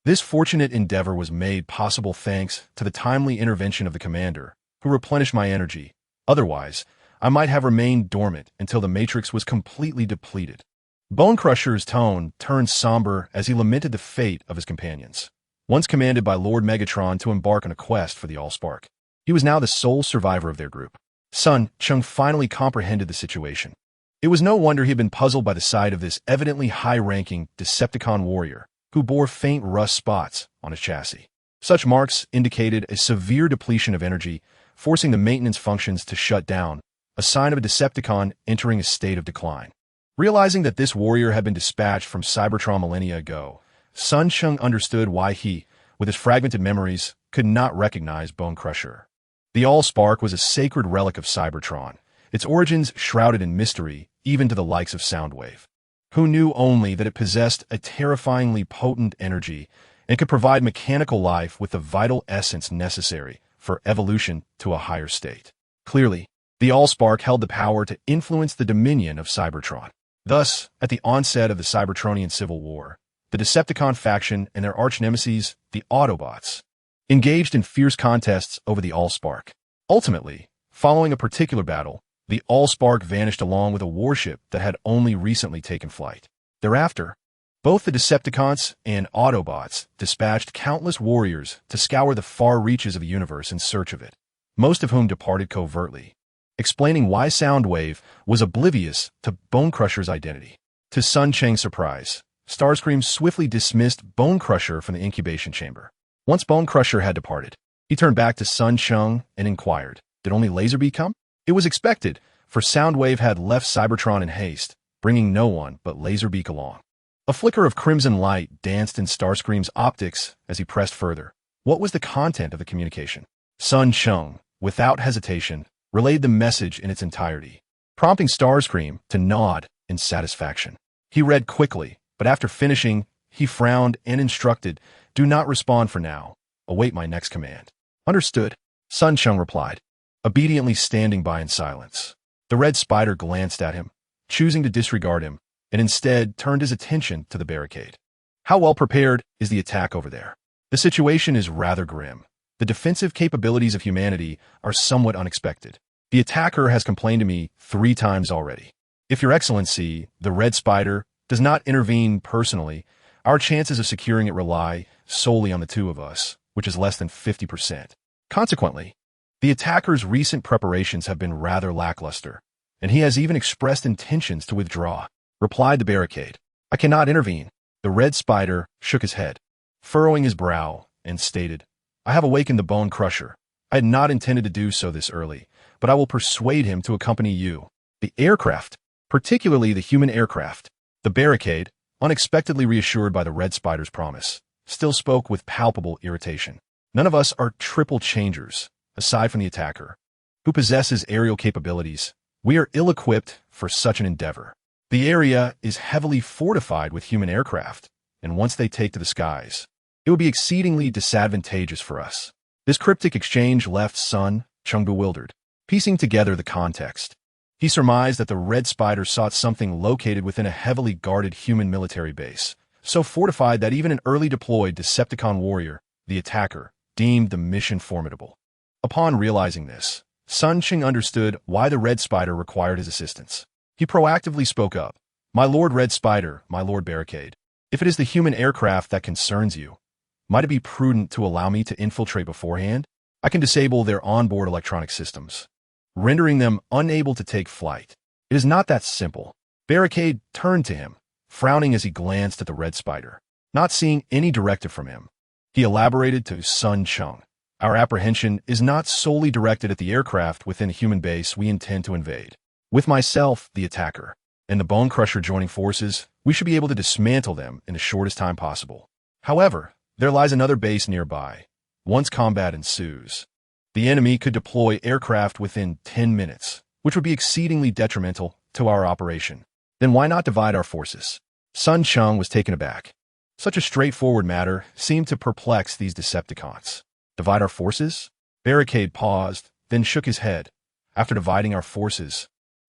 This fortunate endeavor was made possible thanks to the timely intervention of the commander, who replenished my energy. Otherwise, I might have remained dormant until the matrix was completely depleted. Bone Crusher's tone turned somber as he lamented the fate of his companions. Once commanded by Lord Megatron to embark on a quest for the Allspark, he was now the sole survivor of their group. Sun Cheng finally comprehended the situation. It was no wonder he had been puzzled by the sight of this evidently high-ranking Decepticon warrior, who bore faint rust spots on his chassis. Such marks indicated a severe depletion of energy, forcing the maintenance functions to shut down, a sign of a Decepticon entering a state of decline. Realizing that this warrior had been dispatched from Cybertron millennia ago, Sun Cheng understood why he, with his fragmented memories, could not recognize Bone Crusher. The Allspark was a sacred relic of Cybertron, its origins shrouded in mystery even to the likes of Soundwave, who knew only that it possessed a terrifyingly potent energy and could provide mechanical life with the vital essence necessary for evolution to a higher state. Clearly, the Allspark held the power to influence the dominion of Cybertron. Thus, at the onset of the Cybertronian Civil War, the Decepticon faction and their arch-nemeses, the Autobots, engaged in fierce contests over the Allspark. Ultimately, following a particular battle, the Allspark vanished along with a warship that had only recently taken flight. Thereafter, both the Decepticons and Autobots dispatched countless warriors to scour the far reaches of the universe in search of it, most of whom departed covertly, explaining why Soundwave was oblivious to Bone Crusher's identity. To Sun Cheng's surprise, Starscream swiftly dismissed Bone Crusher from the incubation chamber. Once Bone Crusher had departed, he turned back to Sun Cheng and inquired, "Did only Laserbeak come?" It was expected, for Soundwave had left Cybertron in haste, bringing no one but Laserbeak along. A flicker of crimson light danced in Starscream's optics as he pressed further. What was the content of the communication? Sun Cheng, without hesitation, relayed the message in its entirety, prompting Starscream to nod in satisfaction. He read quickly, but after finishing, he frowned and instructed, "Do not respond for now. Await my next command." "Understood," Sun Cheng replied, obediently standing by in silence. The Red Spider glanced at him, choosing to disregard him, and instead turned his attention to the barricade. "How well prepared is the attack over there?" "The situation is rather grim. The defensive capabilities of humanity are somewhat unexpected. The attacker has complained to me 3 times already. If Your Excellency, the Red Spider, does not intervene personally, our chances of securing it rely solely on the 2 of us, which is less than 50%. Consequently, the attacker's recent preparations have been rather lackluster, and he has even expressed intentions to withdraw," replied the Barricade. "I cannot intervene." The Red Spider shook his head, furrowing his brow, and stated, "I have awakened the Bone Crusher. I had not intended to do so this early, but I will persuade him to accompany you. The aircraft, particularly the human aircraft." The Barricade, unexpectedly reassured by the Red Spider's promise, still spoke with palpable irritation. "None of us are triple changers, aside from the attacker, who possesses aerial capabilities. We are ill-equipped for such an endeavor. The area is heavily fortified with human aircraft, and once they take to the skies, it would be exceedingly disadvantageous for us." This cryptic exchange left Sun Cheng bewildered. Piecing together the context, he surmised that the Red Spider sought something located within a heavily guarded human military base, so fortified that even an early deployed Decepticon warrior, the attacker, deemed the mission formidable. Upon realizing this, Cheng understood why the Red Spider required his assistance. He proactively spoke up. "My Lord Red Spider, my Lord Barricade, if it is the human aircraft that concerns you, might it be prudent to allow me to infiltrate beforehand? I can disable their onboard electronic systems, rendering them unable to take flight." "It is not that simple." Barricade turned to him, frowning as he glanced at the Red Spider. Not seeing any directive from him, he elaborated to Cheng. "Our apprehension is not solely directed at the aircraft within the human base we intend to invade. With myself, the attacker, and the Bone Crusher joining forces, we should be able to dismantle them in the shortest time possible. However, there lies another base nearby. Once combat ensues, the enemy could deploy aircraft within 10 minutes, which would be exceedingly detrimental to our operation. Then why not divide our forces?" Cheng was taken aback. Such a straightforward matter seemed to perplex these Decepticons. "Divide our forces?" Barricade paused, then shook his head. "After dividing our forces,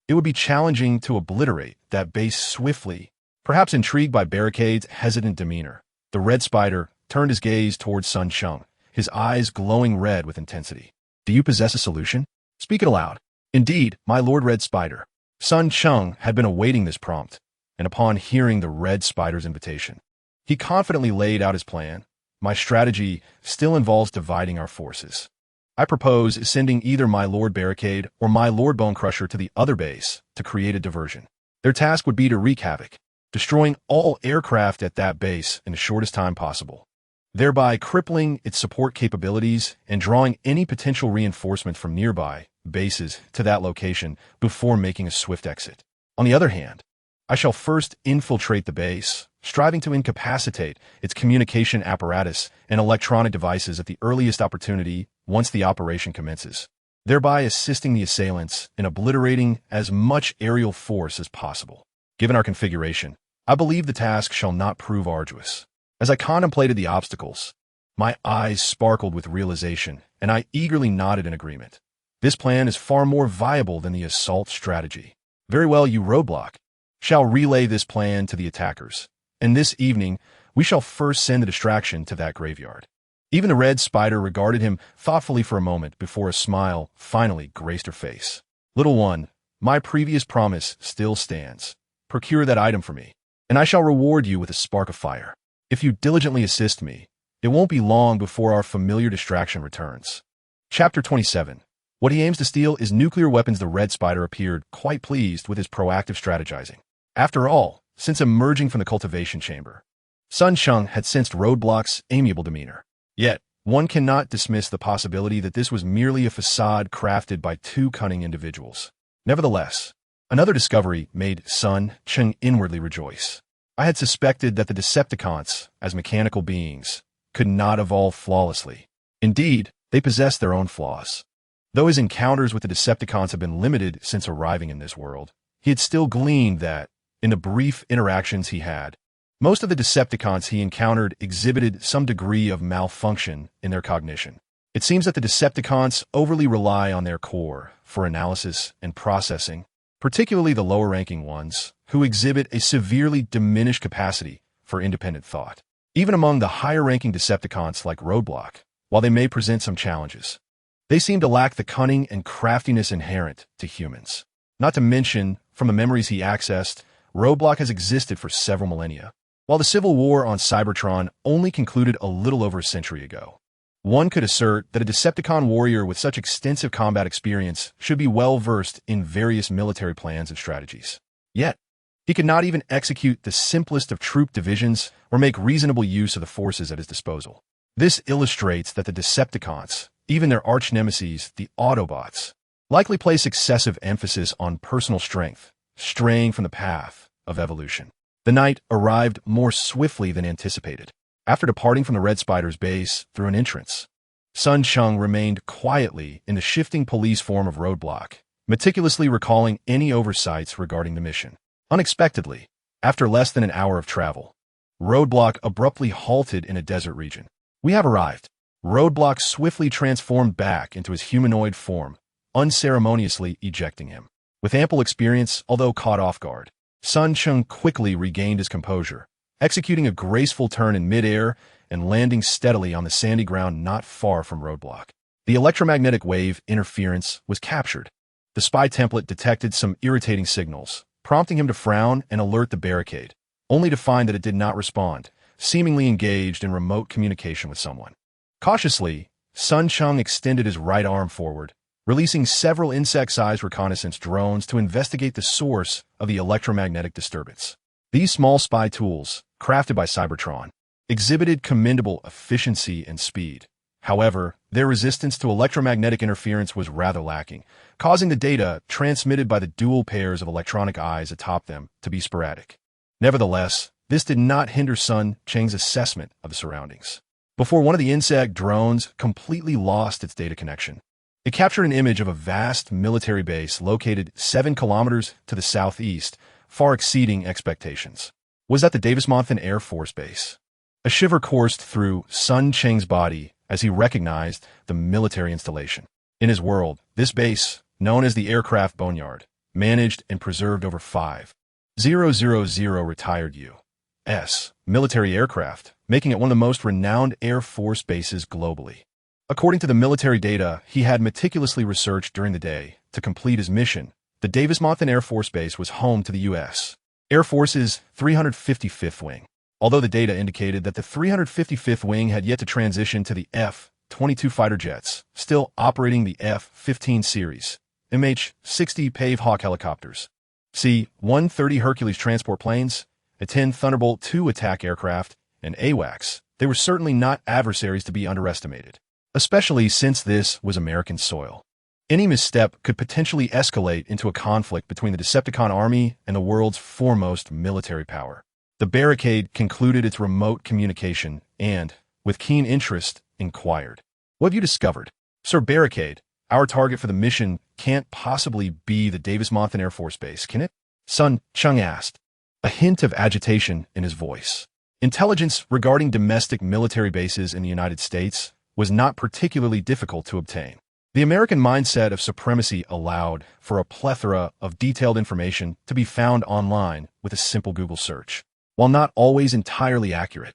it would be challenging to obliterate that base swiftly." Perhaps intrigued by Barricade's hesitant demeanor, the Red Spider turned his gaze towards Cheng, his eyes glowing red with intensity. "Do you possess a solution? Speak it aloud." "Indeed, my Lord Red Spider." Cheng had been awaiting this prompt, and upon hearing the Red Spider's invitation, he confidently laid out his plan. "My strategy still involves dividing our forces. I propose sending either my Lord Barricade or my Lord Bone Crusher to the other base to create a diversion. Their task would be to wreak havoc, destroying all aircraft at that base in the shortest time possible, thereby crippling its support capabilities and drawing any potential reinforcements from nearby bases to that location before making a swift exit. On the other hand, I shall first infiltrate the base, striving to incapacitate its communication apparatus and electronic devices at the earliest opportunity once the operation commences, thereby assisting the assailants in obliterating as much aerial force as possible. Given our configuration, I believe the task shall not prove arduous." As I contemplated the obstacles, my eyes sparkled with realization, and I eagerly nodded in agreement. This plan is far more viable than the assault strategy. "Very well, you roadblock. Shall relay this plan to the attackers, and this evening we shall first send the distraction to that graveyard." Even the Red Spider regarded him thoughtfully for a moment before a smile finally graced her face. "Little one, my previous promise still stands. Procure that item for me, and I shall reward you with a spark of fire. If you diligently assist me, it won't be long before our familiar distraction returns." Chapter 27. What he aims to steal is nuclear weapons. The Red Spider appeared quite pleased with his proactive strategizing. After all, since emerging from the cultivation chamber, Cheng had sensed Roadblock's amiable demeanor. Yet, one cannot dismiss the possibility that this was merely a facade crafted by two cunning individuals. Nevertheless, another discovery made Cheng inwardly rejoice. I had suspected that the Decepticons, as mechanical beings, could not evolve flawlessly. Indeed, they possessed their own flaws. Though his encounters with the Decepticons have been limited since arriving in this world, he had still gleaned that, in the brief interactions he had, most of the Decepticons he encountered exhibited some degree of malfunction in their cognition. It seems that the Decepticons overly rely on their core for analysis and processing, particularly the lower-ranking ones, who exhibit a severely diminished capacity for independent thought. Even among the higher-ranking Decepticons like Roadblock, while they may present some challenges, they seem to lack the cunning and craftiness inherent to humans. Not to mention, from the memories he accessed, Roadblock has existed for several millennia, while the civil war on Cybertron only concluded a little over a century ago. One could assert that a Decepticon warrior with such extensive combat experience should be well-versed in various military plans and strategies. Yet, he could not even execute the simplest of troop divisions or make reasonable use of the forces at his disposal. This illustrates that the Decepticons, even their arch-nemeses, the Autobots, likely place excessive emphasis on personal strength, straying from the path of evolution. The night arrived more swiftly than anticipated. After departing from the Red Spider's base through an entrance, Cheng remained quietly in the shifting police form of Roadblock, meticulously recalling any oversights regarding the mission. Unexpectedly, after less than an hour of travel, Roadblock abruptly halted in a desert region. "We have arrived." Roadblock swiftly transformed back into his humanoid form, unceremoniously ejecting him. With ample experience, although caught off guard, Cheng quickly regained his composure, executing a graceful turn in midair and landing steadily on the sandy ground not far from roadblock. The electromagnetic wave interference was captured. The spy template detected some irritating signals, prompting him to frown and alert the Barricade, only to find that it did not respond, seemingly engaged in remote communication with someone. Cautiously, Cheng extended his right arm forward, releasing several insect-sized reconnaissance drones to investigate the source of the electromagnetic disturbance. These small spy tools, crafted by Cybertron, exhibited commendable efficiency and speed. However, their resistance to electromagnetic interference was rather lacking, causing the data transmitted by the dual pairs of electronic eyes atop them to be sporadic. Nevertheless, this did not hinder Cheng's assessment of the surroundings. Before one of the insect drones completely lost its data connection, it captured an image of a vast military base located 7 kilometers to the southeast, far exceeding expectations. Was that the Decepticon Air Force Base? A shiver coursed through Cheng's body as he recognized the military installation. In his world, this base, known as the Aircraft Boneyard, managed and preserved over 5,000 retired U.S. military aircraft, making it one of the most renowned Air Force bases globally. According to the military data he had meticulously researched during the day to complete his mission, the Decepticon Air Force Base was home to the U.S. Air Force's 355th Wing. Although the data indicated that the 355th Wing had yet to transition to the F-22 fighter jets, still operating the F-15 series, MH-60 Pave Hawk helicopters, C-130 Hercules transport planes, a 10 Thunderbolt II attack aircraft, and AWACS, they were certainly not adversaries to be underestimated, especially since this was American soil. Any misstep could potentially escalate into a conflict between the Decepticon army and the world's foremost military power. The Barricade concluded its remote communication and, with keen interest, inquired, "What have you discovered?" "Sir Barricade, our target for the mission can't possibly be the Decepticon Air Force Base, can it?" Cheng asked, a hint of agitation in his voice. Intelligence regarding domestic military bases in the United States was not particularly difficult to obtain. The American mindset of supremacy allowed for a plethora of detailed information to be found online with a simple Google search. While not always entirely accurate,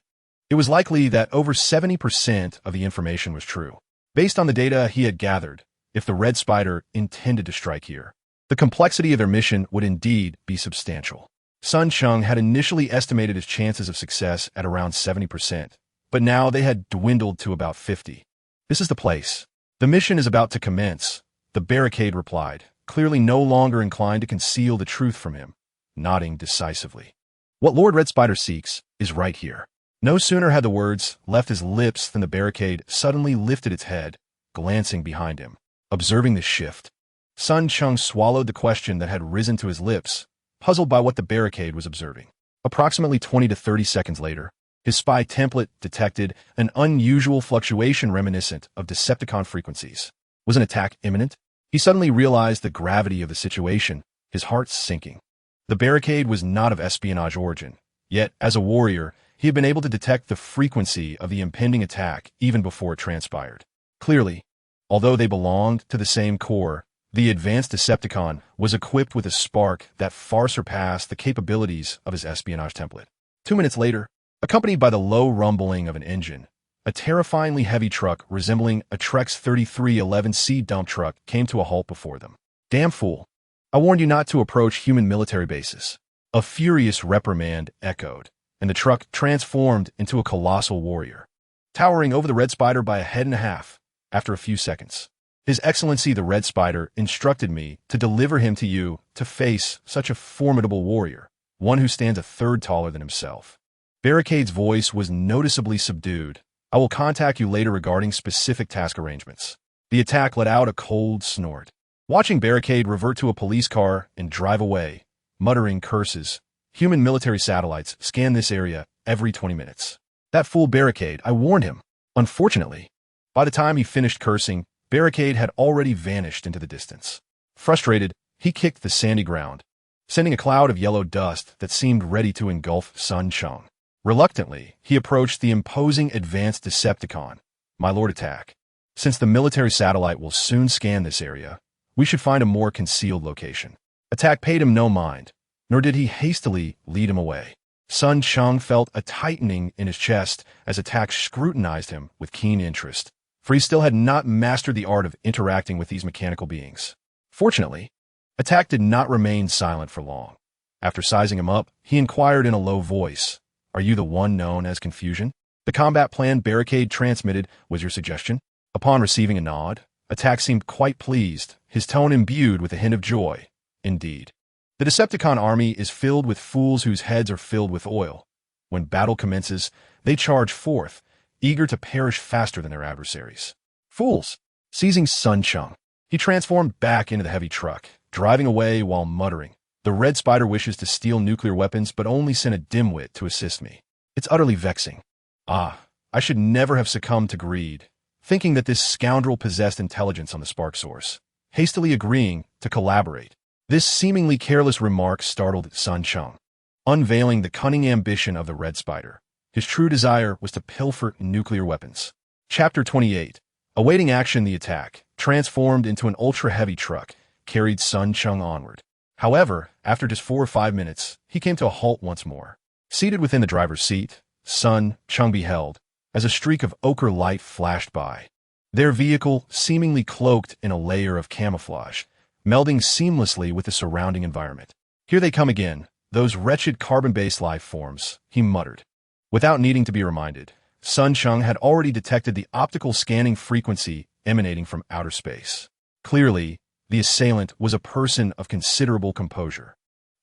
it was likely that over 70% of the information was true. Based on the data he had gathered, if the Red Spider intended to strike here, the complexity of their mission would indeed be substantial. Cheng had initially estimated his chances of success at around 70%, but now they had dwindled to about 50. "This is the place. The mission is about to commence," the Barricade replied, clearly no longer inclined to conceal the truth from him, nodding decisively. "What Lord Red Spider seeks is right here." No sooner had the words left his lips than the Barricade suddenly lifted its head, glancing behind him. Observing this shift, Cheng swallowed the question that had risen to his lips, puzzled by what the Barricade was observing. Approximately 20 to 30 seconds later, his spy template detected an unusual fluctuation reminiscent of Decepticon frequencies. Was an attack imminent? He suddenly realized the gravity of the situation, his heart sinking. The Barricade was not of espionage origin, yet, as a warrior, he had been able to detect the frequency of the impending attack even before it transpired. Clearly, although they belonged to the same corps, the advanced Decepticon was equipped with a spark that far surpassed the capabilities of his espionage template. 2 minutes later, accompanied by the low rumbling of an engine, a terrifyingly heavy truck resembling a Trex 3311C dump truck came to a halt before them. "Damn fool. I warned you not to approach human military bases." A furious reprimand echoed, and the truck transformed into a colossal warrior, towering over the Red Spider by a head and a half. After a few seconds, "His Excellency the Red Spider instructed me to deliver him to you to face such a formidable warrior, one who stands a third taller than himself." Barricade's voice was noticeably subdued. "I will contact you later regarding specific task arrangements." The attack let out a cold snort. Watching Barricade revert to a police car and drive away, muttering curses, human military satellites scan this area every 20 minutes. "That fool Barricade, I warned him." Unfortunately, by the time he finished cursing, Barricade had already vanished into the distance. Frustrated, he kicked the sandy ground, sending a cloud of yellow dust that seemed ready to engulf Cheng. Reluctantly, he approached the imposing advanced Decepticon. "My lord, attack. Since the military satellite will soon scan this area, we should find a more concealed location." Attack paid him no mind, nor did he hastily lead him away. Sun Cheng felt a tightening in his chest as attack scrutinized him with keen interest, for he still had not mastered the art of interacting with these mechanical beings. Fortunately, attack did not remain silent for long. After sizing him up, he inquired in a low voice, "Are you the one known as Confusion? The combat plan Barricade transmitted was your suggestion?" Upon receiving a nod, Attack seemed quite pleased, his tone imbued with a hint of joy. "Indeed. The Decepticon army is filled with fools whose heads are filled with oil. When battle commences, they charge forth, eager to perish faster than their adversaries. Fools!" Seizing Sun Cheng, he transformed back into the heavy truck, driving away while muttering, "The Red Spider wishes to steal nuclear weapons but only sent a dimwit to assist me. It's utterly vexing. I should never have succumbed to greed, thinking that this scoundrel possessed intelligence on the spark source, hastily agreeing to collaborate." This seemingly careless remark startled Sun Cheng, unveiling the cunning ambition of the Red Spider. His true desire was to pilfer nuclear weapons. Chapter 28. Awaiting action, the attack, transformed into an ultra-heavy truck, carried Sun Cheng onward. However, after just 4 or 5 minutes, he came to a halt once more. Seated within the driver's seat, Sun Cheng beheld, as a streak of ochre light flashed by, their vehicle seemingly cloaked in a layer of camouflage, melding seamlessly with the surrounding environment. "Here they come again, those wretched carbon-based life forms," he muttered. Without needing to be reminded, Sun Cheng had already detected the optical scanning frequency emanating from outer space. Clearly, the assailant was a person of considerable composure.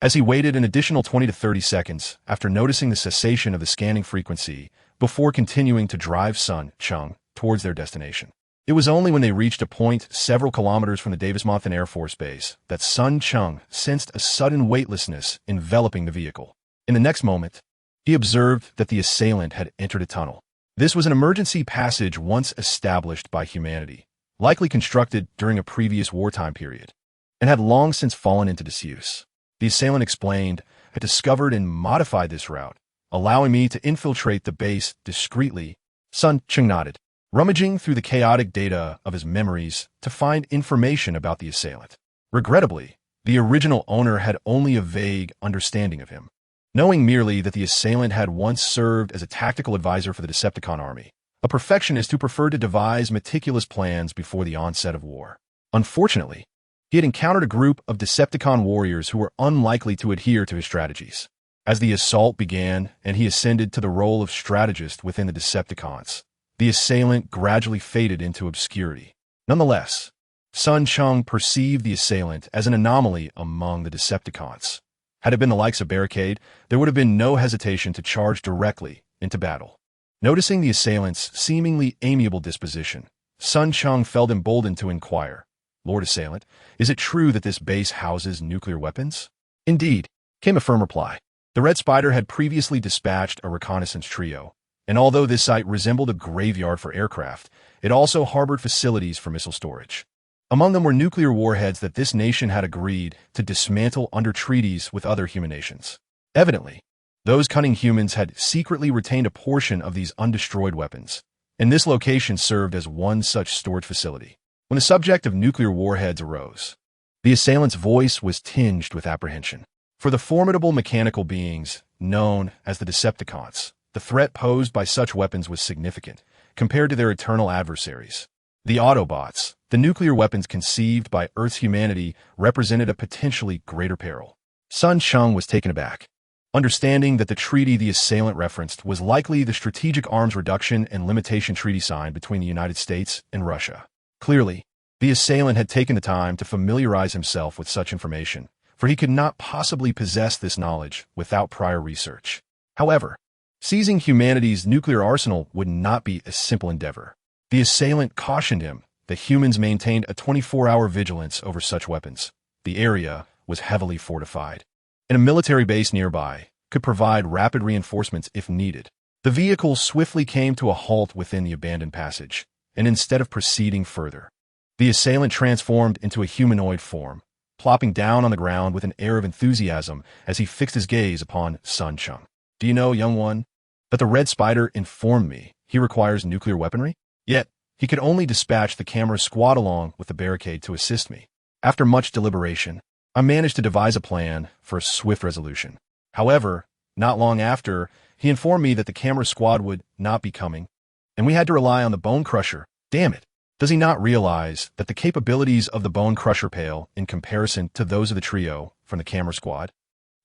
As he waited an additional 20 to 30 seconds after noticing the cessation of the scanning frequency before continuing to drive Sun Cheng towards their destination. It was only when they reached a point several kilometers from the Davis-Monthan Air Force Base that Sun Cheng sensed a sudden weightlessness enveloping the vehicle. In the next moment, he observed that the assailant had entered a tunnel. This was an emergency passage once established by humanity, likely constructed during a previous wartime period, and had long since fallen into disuse. The assailant explained, "I discovered and modified this route, allowing me to infiltrate the base discreetly." Sun Cheng nodded, rummaging through the chaotic data of his memories to find information about the assailant. Regrettably, the original owner had only a vague understanding of him, knowing merely that the assailant had once served as a tactical advisor for the Decepticon army, a perfectionist who preferred to devise meticulous plans before the onset of war. Unfortunately, he had encountered a group of Decepticon warriors who were unlikely to adhere to his strategies. As the assault began and he ascended to the role of strategist within the Decepticons, the assailant gradually faded into obscurity. Nonetheless, Sun Cheng perceived the assailant as an anomaly among the Decepticons. Had it been the likes of Barricade, there would have been no hesitation to charge directly into battle. Noticing the assailant's seemingly amiable disposition, Sun Cheng felt emboldened to inquire, "Lord Assailant, is it true that this base houses nuclear weapons?" "Indeed," came a firm reply. The Red Spider had previously dispatched a reconnaissance trio, and although this site resembled a graveyard for aircraft, it also harbored facilities for missile storage. Among them were nuclear warheads that this nation had agreed to dismantle under treaties with other human nations. Evidently, those cunning humans had secretly retained a portion of these undestroyed weapons, and this location served as one such storage facility. When the subject of nuclear warheads arose, the assailant's voice was tinged with apprehension. For the formidable mechanical beings known as the Decepticons, the threat posed by such weapons was significant compared to their eternal adversaries. The Autobots, the nuclear weapons conceived by Earth's humanity, represented a potentially greater peril. Sun Cheng was taken aback, understanding that the treaty the assailant referenced was likely the Strategic Arms Reduction and Limitation Treaty signed between the United States and Russia. Clearly, the assailant had taken the time to familiarize himself with such information, for he could not possibly possess this knowledge without prior research. However, seizing humanity's nuclear arsenal would not be a simple endeavor. The assailant cautioned him that humans maintained a 24-hour vigilance over such weapons. The area was heavily fortified, and a military base nearby could provide rapid reinforcements if needed. The vehicle swiftly came to a halt within the abandoned passage, and instead of proceeding further, the assailant transformed into a humanoid form, plopping down on the ground with an air of enthusiasm as he fixed his gaze upon Sun Cheng. "Do you know, young one, that the Red Spider informed me he requires nuclear weaponry? Yet, he could only dispatch the camera squad along with the Barricade to assist me. After much deliberation, I managed to devise a plan for a swift resolution. However, Not long after, he informed me that the camera squad would not be coming, and we had to rely on the Bone Crusher. Damn it. Does he not realize that the capabilities of the Bone Crusher pale in comparison to those of the trio from the camera squad?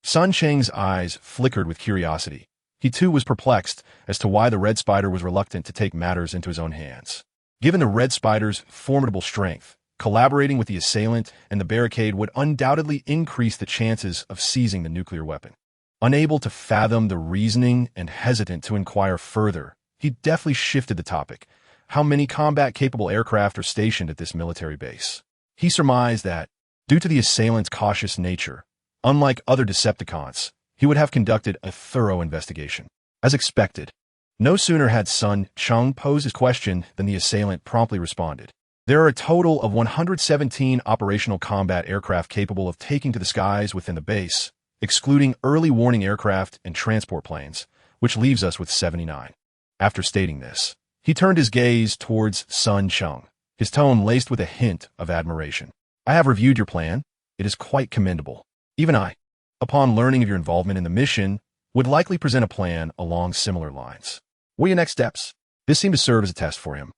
Sun Cheng's eyes flickered with curiosity. He too was perplexed as to why the Red Spider was reluctant to take matters into his own hands. Given the Red Spider's formidable strength, collaborating with the assailant and the Barricade would undoubtedly increase the chances of seizing the nuclear weapon. Unable to fathom the reasoning and hesitant to inquire further, he deftly shifted the topic. How many combat-capable aircraft are stationed at this military base? He surmised that, due to the assailant's cautious nature, unlike other Decepticons, he would have conducted a thorough investigation. As expected, no sooner had Sun Cheng posed his question than the assailant promptly responded. There are a total of 117 operational combat aircraft capable of taking to the skies within the base, excluding early warning aircraft and transport planes, which leaves us with 79. After stating this, he turned his gaze towards Sun Cheng, his tone laced with a hint of admiration. I have reviewed your plan. It is quite commendable. Even I, upon learning of your involvement in the mission, would likely present a plan along similar lines. What are your next steps? This seemed to serve as a test for him.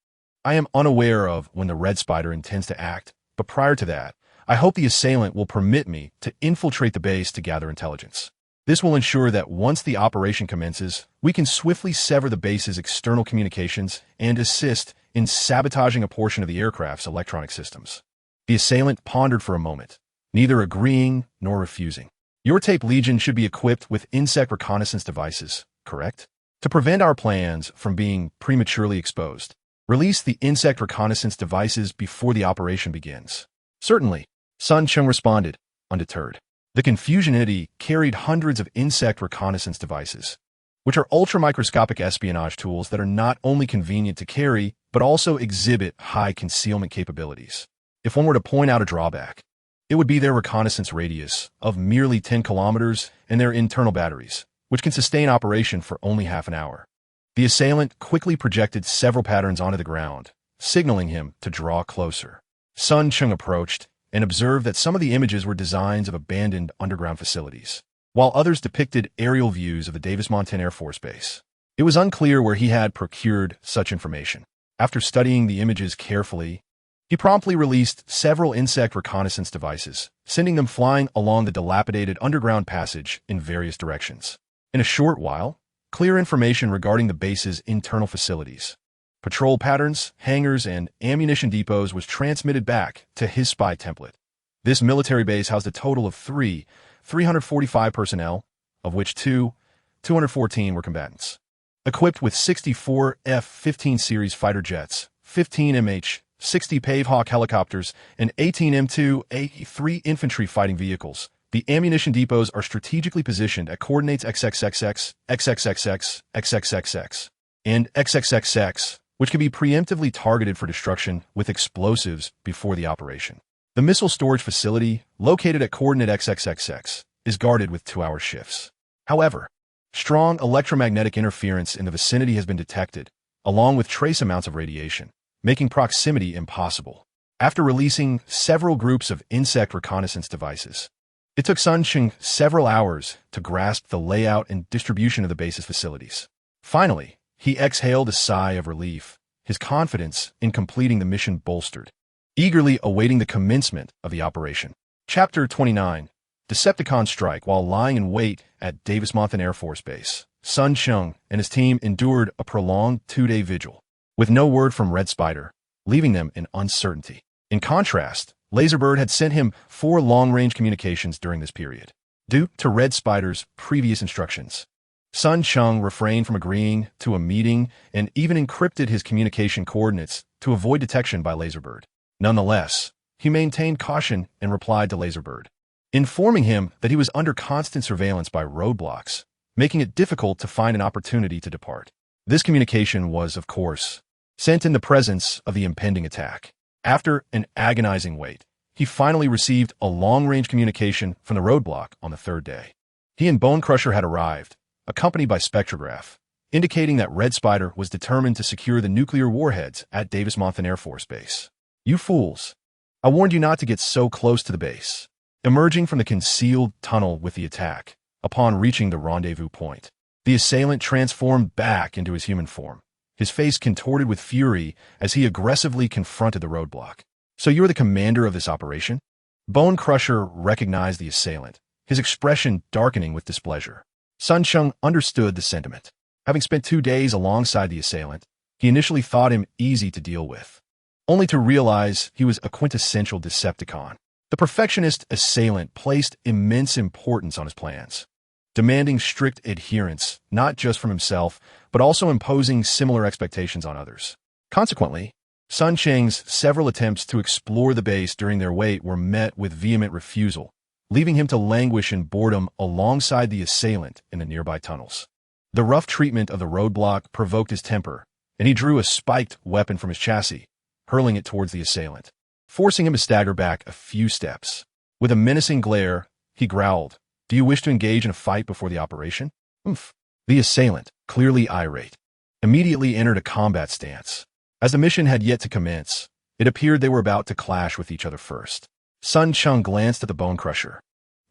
I am unaware of when the Red Spider intends to act, but prior to that, I hope the assailant will permit me to infiltrate the base to gather intelligence. This will ensure that once the operation commences, we can swiftly sever the base's external communications and assist in sabotaging a portion of the aircraft's electronic systems. The assailant pondered for a moment, neither agreeing nor refusing. Your Tape Legion should be equipped with insect reconnaissance devices, correct? To prevent our plans from being prematurely exposed, release the insect reconnaissance devices before the operation begins. Certainly, Sun Cheng responded, undeterred. The confusion entity carried hundreds of insect reconnaissance devices, which are ultra-microscopic espionage tools that are not only convenient to carry, but also exhibit high concealment capabilities. If one were to point out a drawback, it would be their reconnaissance radius of merely 10 kilometers and their internal batteries, which can sustain operation for only half an hour. The assailant quickly projected several patterns onto the ground, signaling him to draw closer. Sun Cheng approached and observed that some of the images were designs of abandoned underground facilities, while others depicted aerial views of the Davis-Monthan Air Force Base. It was unclear where he had procured such information. After studying the images carefully, he promptly released several insect reconnaissance devices, sending them flying along the dilapidated underground passage in various directions. In a short while, clear information regarding the base's internal facilities, patrol patterns, hangars, and ammunition depots was transmitted back to his spy template. This military base housed a total of 345 personnel, of which 214 were combatants. Equipped with 64 F-15 series fighter jets, 15 MH-60 Pavehawk helicopters, and 18 M2A3 infantry fighting vehicles, the ammunition depots are strategically positioned at coordinates XXXX, XXXX, XXXX, and XXXX, which can be preemptively targeted for destruction with explosives before the operation. The missile storage facility, located at coordinate XXXX, is guarded with 2-hour shifts. However, strong electromagnetic interference in the vicinity has been detected, along with trace amounts of radiation, making proximity impossible. After releasing several groups of insect reconnaissance devices, it took Sun Cheng several hours to grasp the layout and distribution of the base's facilities. Finally, he exhaled a sigh of relief, his confidence in completing the mission bolstered, eagerly awaiting the commencement of the operation. Chapter 29. Decepticon strike. While lying in wait at Davis-Monthan Air Force Base, Sun Cheng and his team endured a prolonged 2-day vigil, with no word from Red Spider, leaving them in uncertainty. In contrast, Laserbird had sent him 4 long-range communications during this period. Due to Red Spider's previous instructions, Sun Cheng refrained from agreeing to a meeting and even encrypted his communication coordinates to avoid detection by Laserbird. Nonetheless, he maintained caution and replied to Laserbird, informing him that he was under constant surveillance by roadblocks, making it difficult to find an opportunity to depart. This communication was, of course, sent in the presence of the impending attack. After an agonizing wait, he finally received a long-range communication from the roadblock on the 3rd day. He and Bone Crusher had arrived, accompanied by spectrograph, indicating that Red Spider was determined to secure the nuclear warheads at Davis-Monthan Air Force Base. You fools! I warned you not to get so close to the base. Emerging from the concealed tunnel with the attack, Upon reaching the rendezvous point, the assailant transformed back into his human form, his face contorted with fury as he aggressively confronted the roadblock. "So you are the commander of this operation?" Bone Crusher recognized the assailant, his expression darkening with displeasure. Sun Cheng understood the sentiment. Having spent 2 days alongside the assailant, he initially thought him easy to deal with, only to realize he was a quintessential Decepticon. The perfectionist assailant placed immense importance on his plans, demanding strict adherence not just from himself, but also imposing similar expectations on others. Consequently, Sun Cheng's several attempts to explore the base during their wait were met with vehement refusal, leaving him to languish in boredom alongside the assailant in the nearby tunnels. The rough treatment of the roadblock provoked his temper, and he drew a spiked weapon from his chassis, hurling it towards the assailant, forcing him to stagger back a few steps. With a menacing glare, he growled, "Do you wish to engage in a fight before the operation?" "Oomph." The assailant, clearly irate, immediately entered a combat stance. As the mission had yet to commence, it appeared they were about to clash with each other first. Sun Cheng glanced at the Bone Crusher,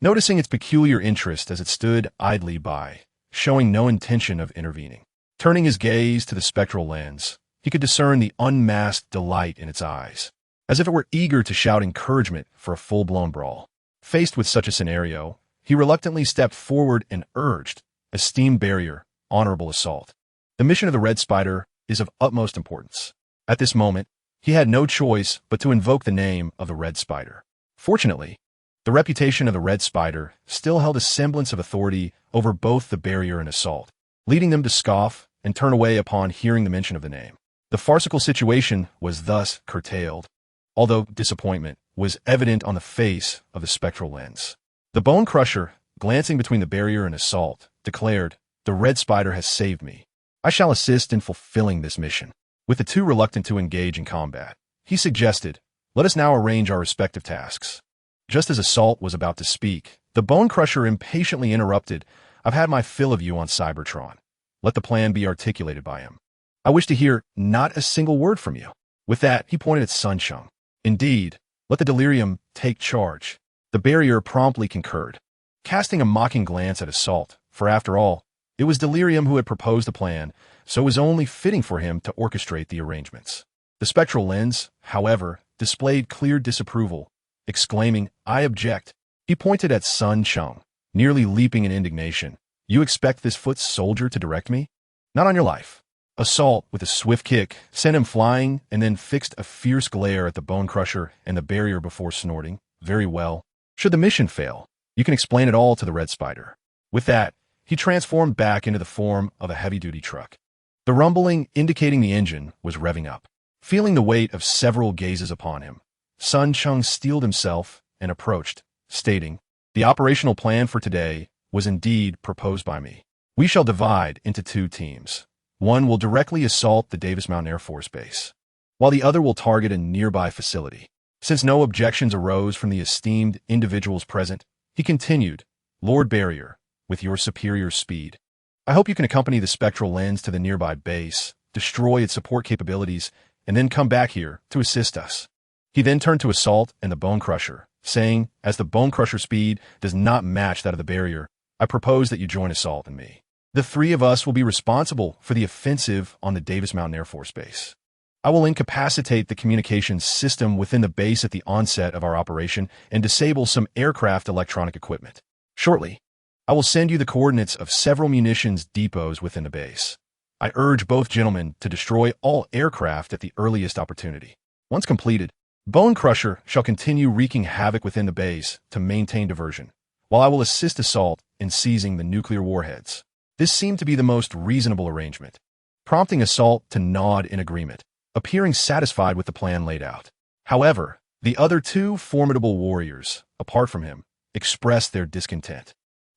noticing its peculiar interest as it stood idly by, showing no intention of intervening. Turning his gaze to the spectral lens, he could discern the unmasked delight in its eyes, as if it were eager to shout encouragement for a full-blown brawl. Faced with such a scenario, he reluctantly stepped forward and urged, "Esteemed barrier, honorable assault. The mission of the Red Spider is of utmost importance." At this moment, he had no choice but to invoke the name of the Red Spider. Fortunately, the reputation of the Red Spider still held a semblance of authority over both the barrier and assault, leading them to scoff and turn away upon hearing the mention of the name. The farcical situation was thus curtailed, although disappointment was evident on the face of the spectral lens. The Bone Crusher, glancing between the barrier and assault, declared, "The Red Spider has saved me. I shall assist in fulfilling this mission." With the two reluctant to engage in combat, he suggested, "Let us now arrange our respective tasks." Just as Assault was about to speak, the Bone Crusher impatiently interrupted, "I've had my fill of you on Cybertron. Let the plan be articulated by him. I wish to hear not a single word from you." With that, he pointed at Sun Cheng. "Indeed, let the delirium take charge." The barrier promptly concurred, casting a mocking glance at Assault, for after all, it was Delirium who had proposed the plan, so it was only fitting for him to orchestrate the arrangements. The spectral lens, however, displayed clear disapproval, exclaiming, "I object." He pointed at Sun Cheng, nearly leaping in indignation. "You expect this foot soldier to direct me? Not on your life." Assault, with a swift kick, sent him flying and then fixed a fierce glare at the Bone Crusher and the barrier before snorting, "Very well. Should the mission fail, you can explain it all to the Red Spider." With that, he transformed back into the form of a heavy-duty truck. The rumbling indicating the engine was revving up. Feeling the weight of several gazes upon him, Sun Cheng steeled himself and approached, stating, "The operational plan for today was indeed proposed by me. We shall divide into 2 teams. One will directly assault the Davis Mountain Air Force Base, while the other will target a nearby facility." Since no objections arose from the esteemed individuals present, he continued, "Lord Barrier, with your superior speed, I hope you can accompany the spectral lens to the nearby base, destroy its support capabilities, and then come back here to assist us." He then turned to Assault and the Bone Crusher, saying, "As the Bone Crusher speed does not match that of the barrier, I propose that you join Assault and me. The 3 of us will be responsible for the offensive on the Davis Mountain Air Force Base. I will incapacitate the communications system within the base at the onset of our operation and disable some aircraft electronic equipment. Shortly, I will send you the coordinates of several munitions depots within the base. I urge both gentlemen to destroy all aircraft at the earliest opportunity. Once completed, Bone Crusher shall continue wreaking havoc within the base to maintain diversion, while I will assist Assault in seizing the nuclear warheads." This seemed to be the most reasonable arrangement, prompting Assault to nod in agreement, appearing satisfied with the plan laid out. However, the other 2 formidable warriors, apart from him, expressed their discontent.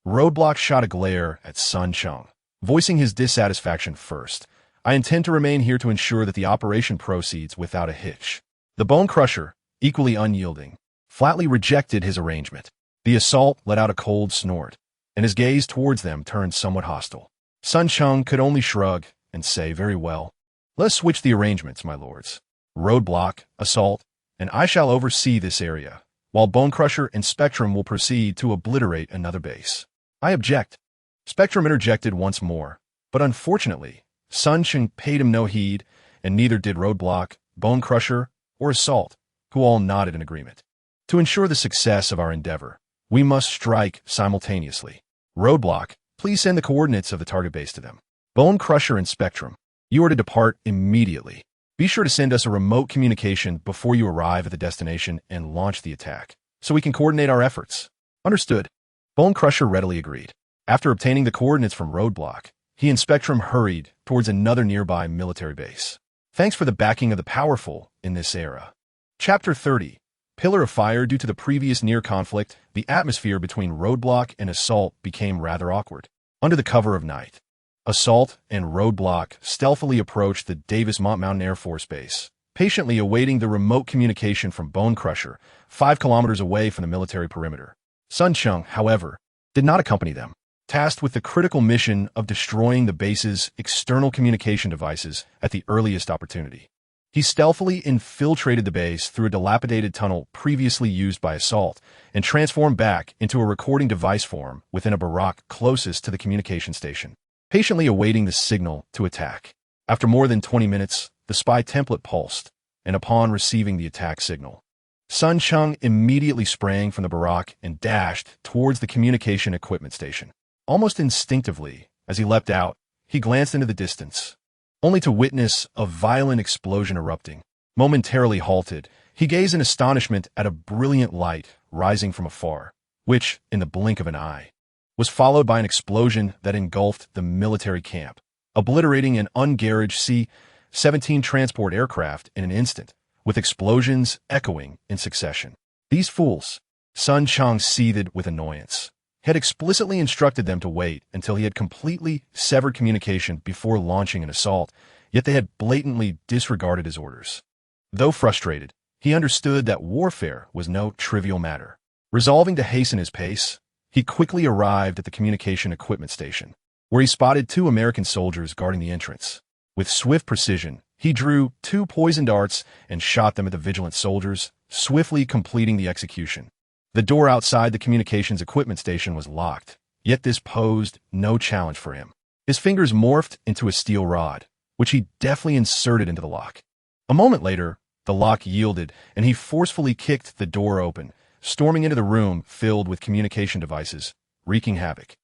Roadblock shot a glare at Sun Cheng, voicing his dissatisfaction first. "I intend to remain here to ensure that the operation proceeds without a hitch." The Bone Crusher, equally unyielding, flatly rejected his arrangement. The Assault let out a cold snort, and his gaze towards them turned somewhat hostile. Sun Cheng could only shrug and say, "Very well. Let us switch the arrangements, my lords. Roadblock, Assault, and I shall oversee this area, while Bone Crusher and Spectrum will proceed to obliterate another base." I object. Spectrum interjected once more, but unfortunately, Sun Cheng paid him no heed, and neither did Roadblock, Bone Crusher, or Assault, who all nodded in agreement. To ensure the success of our endeavor, we must strike simultaneously. Roadblock, please send the coordinates of the target base to them. Bone Crusher and Spectrum, you are to depart immediately. Be sure to send us a remote communication before you arrive at the destination and launch the attack, so we can coordinate our efforts. Understood. Bone Crusher readily agreed. After obtaining the coordinates from Roadblock, he and Spectrum hurried towards another nearby military base. Thanks for the backing of the powerful in this era. Chapter 30. Pillar of Fire. Due to the previous near conflict, the atmosphere between Roadblock and Assault became rather awkward. Under the cover of night, Assault and Roadblock stealthily approached the Davis-Mont Mountain Air Force Base, patiently awaiting the remote communication from Bone Crusher, 5 kilometers away from the military perimeter. Sun Cheng, however, did not accompany them, tasked with the critical mission of destroying the base's external communication devices at the earliest opportunity. He stealthily infiltrated the base through a dilapidated tunnel previously used by Assault and transformed back into a recording device form within a barack closest to the communication station, patiently awaiting the signal to attack. After more than 20 minutes, the spy template pulsed, and upon receiving the attack signal, Sun Cheng immediately sprang from the barack and dashed towards the communication equipment station. Almost instinctively, as he leapt out, he glanced into the distance, only to witness a violent explosion erupting. Momentarily halted, he gazed in astonishment at a brilliant light rising from afar, which, in the blink of an eye, was followed by an explosion that engulfed the military camp, obliterating an ungaraged C-17 transport aircraft in an instant, with explosions echoing in succession. These fools, Sun Cheng seethed with annoyance, had explicitly instructed them to wait until he had completely severed communication before launching an assault, yet they had blatantly disregarded his orders. Though frustrated, he understood that warfare was no trivial matter. Resolving to hasten his pace, he quickly arrived at the communication equipment station, where he spotted 2 American soldiers guarding the entrance. With swift precision, he drew 2 poison darts and shot them at the vigilant soldiers, swiftly completing the execution. The door outside the communications equipment station was locked, yet this posed no challenge for him. His fingers morphed into a steel rod, which he deftly inserted into the lock. A moment later, the lock yielded, and he forcefully kicked the door open, storming into the room filled with communication devices, wreaking havoc.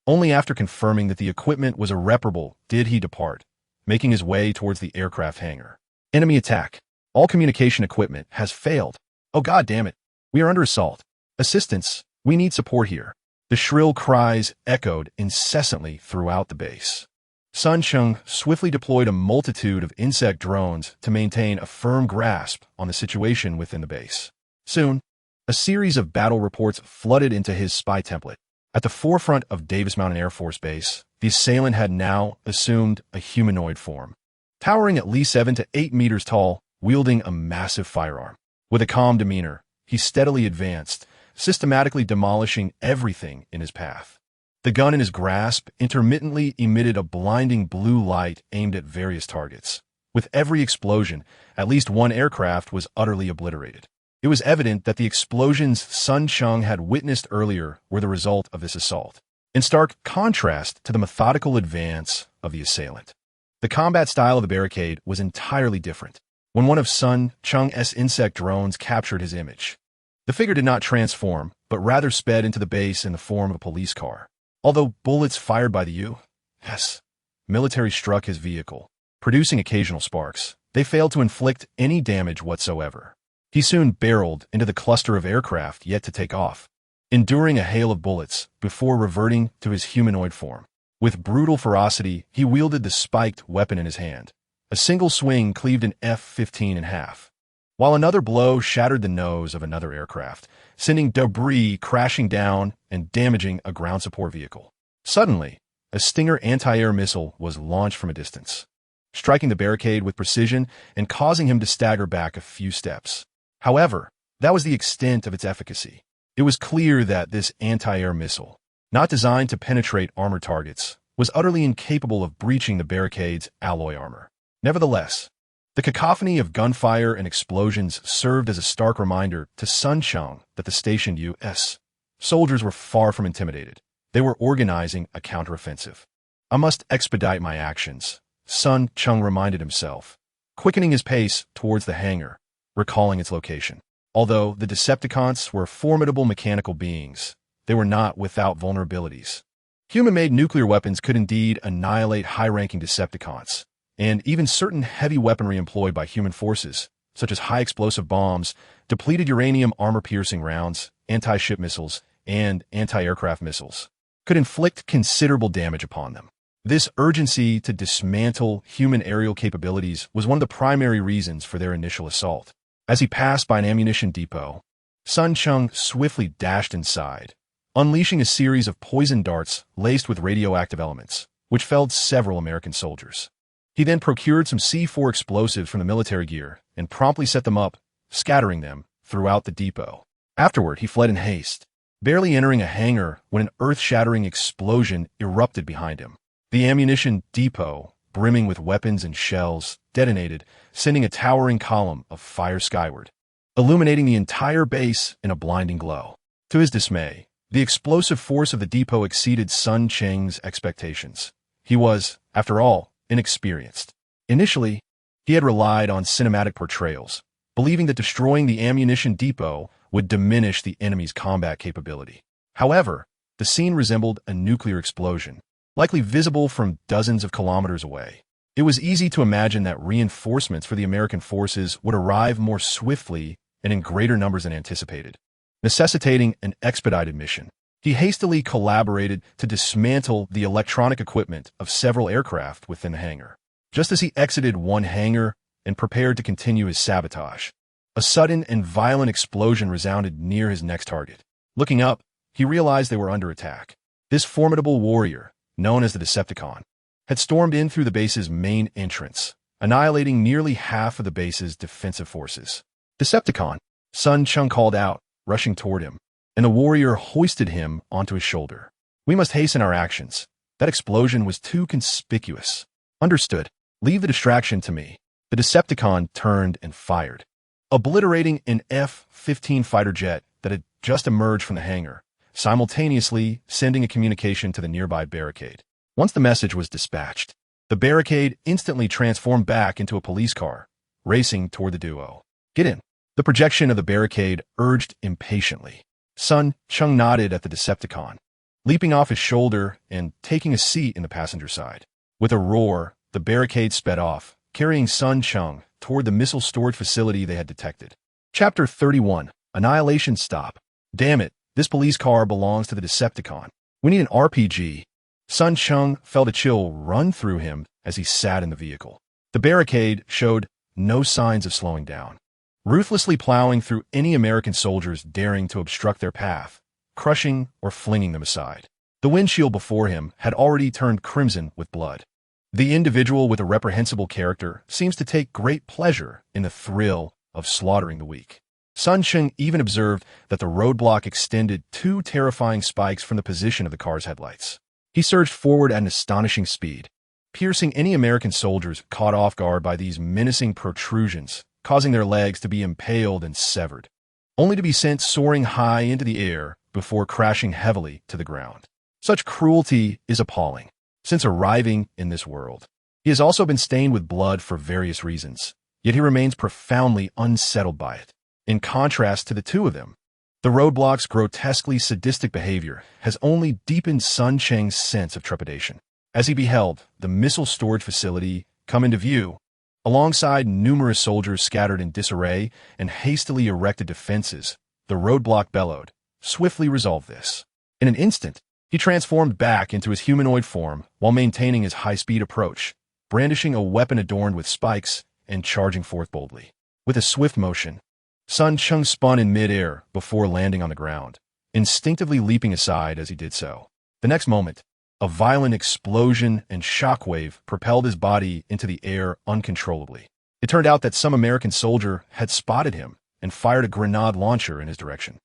Only after confirming that the equipment was irreparable did he depart, making his way towards the aircraft hangar. Enemy attack. All communication equipment has failed. Oh god damn it. We are under assault. Assistance, we need support here. The shrill cries echoed incessantly throughout the base. Sun Cheng swiftly deployed a multitude of insect drones to maintain a firm grasp on the situation within the base. Soon, a series of battle reports flooded into his spy template. At the forefront of Davis Mountain Air Force Base, the assailant had now assumed a humanoid form, towering at least 7 to 8 meters tall, wielding a massive firearm. With a calm demeanor, he steadily advanced, systematically demolishing everything in his path. The gun in his grasp intermittently emitted a blinding blue light aimed at various targets. With every explosion, at least 1 aircraft was utterly obliterated. It was evident that the explosions Sun Cheng had witnessed earlier were the result of this assault, in stark contrast to the methodical advance of the assailant. The combat style of the Barricade was entirely different. When one of Sun Cheng's insect drones captured his image, the figure did not transform, but rather sped into the base in the form of a police car. Although bullets fired by the U.S. military struck his vehicle, producing occasional sparks, they failed to inflict any damage whatsoever. He soon barreled into the cluster of aircraft yet to take off, enduring a hail of bullets before reverting to his humanoid form. With brutal ferocity, he wielded the spiked weapon in his hand. A single swing cleaved an F-15 in half, while another blow shattered the nose of another aircraft, sending debris crashing down and damaging a ground support vehicle. Suddenly, a Stinger anti-air missile was launched from a distance, striking the Barricade with precision and causing him to stagger back a few steps. However, that was the extent of its efficacy. It was clear that this anti-air missile, not designed to penetrate armored targets, was utterly incapable of breaching the Barricade's alloy armor. Nevertheless, the cacophony of gunfire and explosions served as a stark reminder to Sun Cheng that the stationed U.S. soldiers were far from intimidated. They were organizing a counteroffensive. I must expedite my actions, Sun Cheng reminded himself, quickening his pace towards the hangar, recalling its location. Although the Decepticons were formidable mechanical beings, they were not without vulnerabilities. Human-made nuclear weapons could indeed annihilate high-ranking Decepticons, and even certain heavy weaponry employed by human forces, such as high-explosive bombs, depleted uranium armor-piercing rounds, anti-ship missiles, and anti-aircraft missiles, could inflict considerable damage upon them. This urgency to dismantle human aerial capabilities was one of the primary reasons for their initial assault. As he passed by an ammunition depot, Sun Cheng swiftly dashed inside, unleashing a series of poison darts laced with radioactive elements, which felled several American soldiers. He then procured some C4 explosives from the military gear and promptly set them up, scattering them throughout the depot. Afterward, he fled in haste, barely entering a hangar when an earth-shattering explosion erupted behind him. The ammunition depot, brimming with weapons and shells, detonated, sending a towering column of fire skyward, illuminating the entire base in a blinding glow. To his dismay, the explosive force of the depot exceeded Sun Cheng's expectations. He was, after all, inexperienced. Initially, he had relied on cinematic portrayals, believing that destroying the ammunition depot would diminish the enemy's combat capability. However, the scene resembled a nuclear explosion, likely visible from dozens of kilometers away. It was easy to imagine that reinforcements for the American forces would arrive more swiftly and in greater numbers than anticipated, necessitating an expedited mission. He hastily collaborated to dismantle the electronic equipment of several aircraft within the hangar. Just as he exited one hangar and prepared to continue his sabotage, a sudden and violent explosion resounded near his next target. Looking up, he realized they were under attack. This formidable warrior, known as the Decepticon, had stormed in through the base's main entrance, annihilating nearly half of the base's defensive forces. Decepticon, Sun Cheng called out, rushing toward him, and the warrior hoisted him onto his shoulder. We must hasten our actions. That explosion was too conspicuous. Understood. Leave the distraction to me. The Decepticon turned and fired, obliterating an F-15 fighter jet that had just emerged from the hangar, simultaneously sending a communication to the nearby Barricade. Once the message was dispatched, the Barricade instantly transformed back into a police car, racing toward the duo. Get in. The projection of the Barricade urged impatiently. Sun Cheng nodded at the Decepticon, leaping off his shoulder and taking a seat in the passenger side. With a roar, the Barricade sped off, carrying Sun Cheng toward the missile storage facility they had detected. Chapter 31. Annihilation Stop. Damn it, this police car belongs to the Decepticon. We need an RPG. Sun Cheng felt a chill run through him as he sat in the vehicle. The Barricade showed no signs of slowing down, ruthlessly plowing through any American soldiers daring to obstruct their path, crushing or flinging them aside. The windshield before him had already turned crimson with blood. The individual with a reprehensible character seems to take great pleasure in the thrill of slaughtering the weak. Sun Cheng even observed that the roadblock extended 2 terrifying spikes from the position of the car's headlights. He surged forward at an astonishing speed, piercing any American soldiers caught off guard by these menacing protrusions, causing their legs to be impaled and severed, only to be sent soaring high into the air before crashing heavily to the ground. Such cruelty is appalling. Since arriving in this world, he has also been stained with blood for various reasons, yet he remains profoundly unsettled by it. In contrast to the two of them, the roadblock's grotesquely sadistic behavior has only deepened Sun Cheng's sense of trepidation. As he beheld the missile storage facility come into view, alongside numerous soldiers scattered in disarray and hastily erected defenses, the roadblock bellowed, "Swiftly resolve this." In an instant, he transformed back into his humanoid form while maintaining his high-speed approach, brandishing a weapon adorned with spikes and charging forth boldly. With a swift motion, Sun Cheng spun in mid-air before landing on the ground, instinctively leaping aside as he did so. The next moment, a violent explosion and shockwave propelled his body into the air uncontrollably. It turned out that some American soldier had spotted him and fired a grenade launcher in his direction.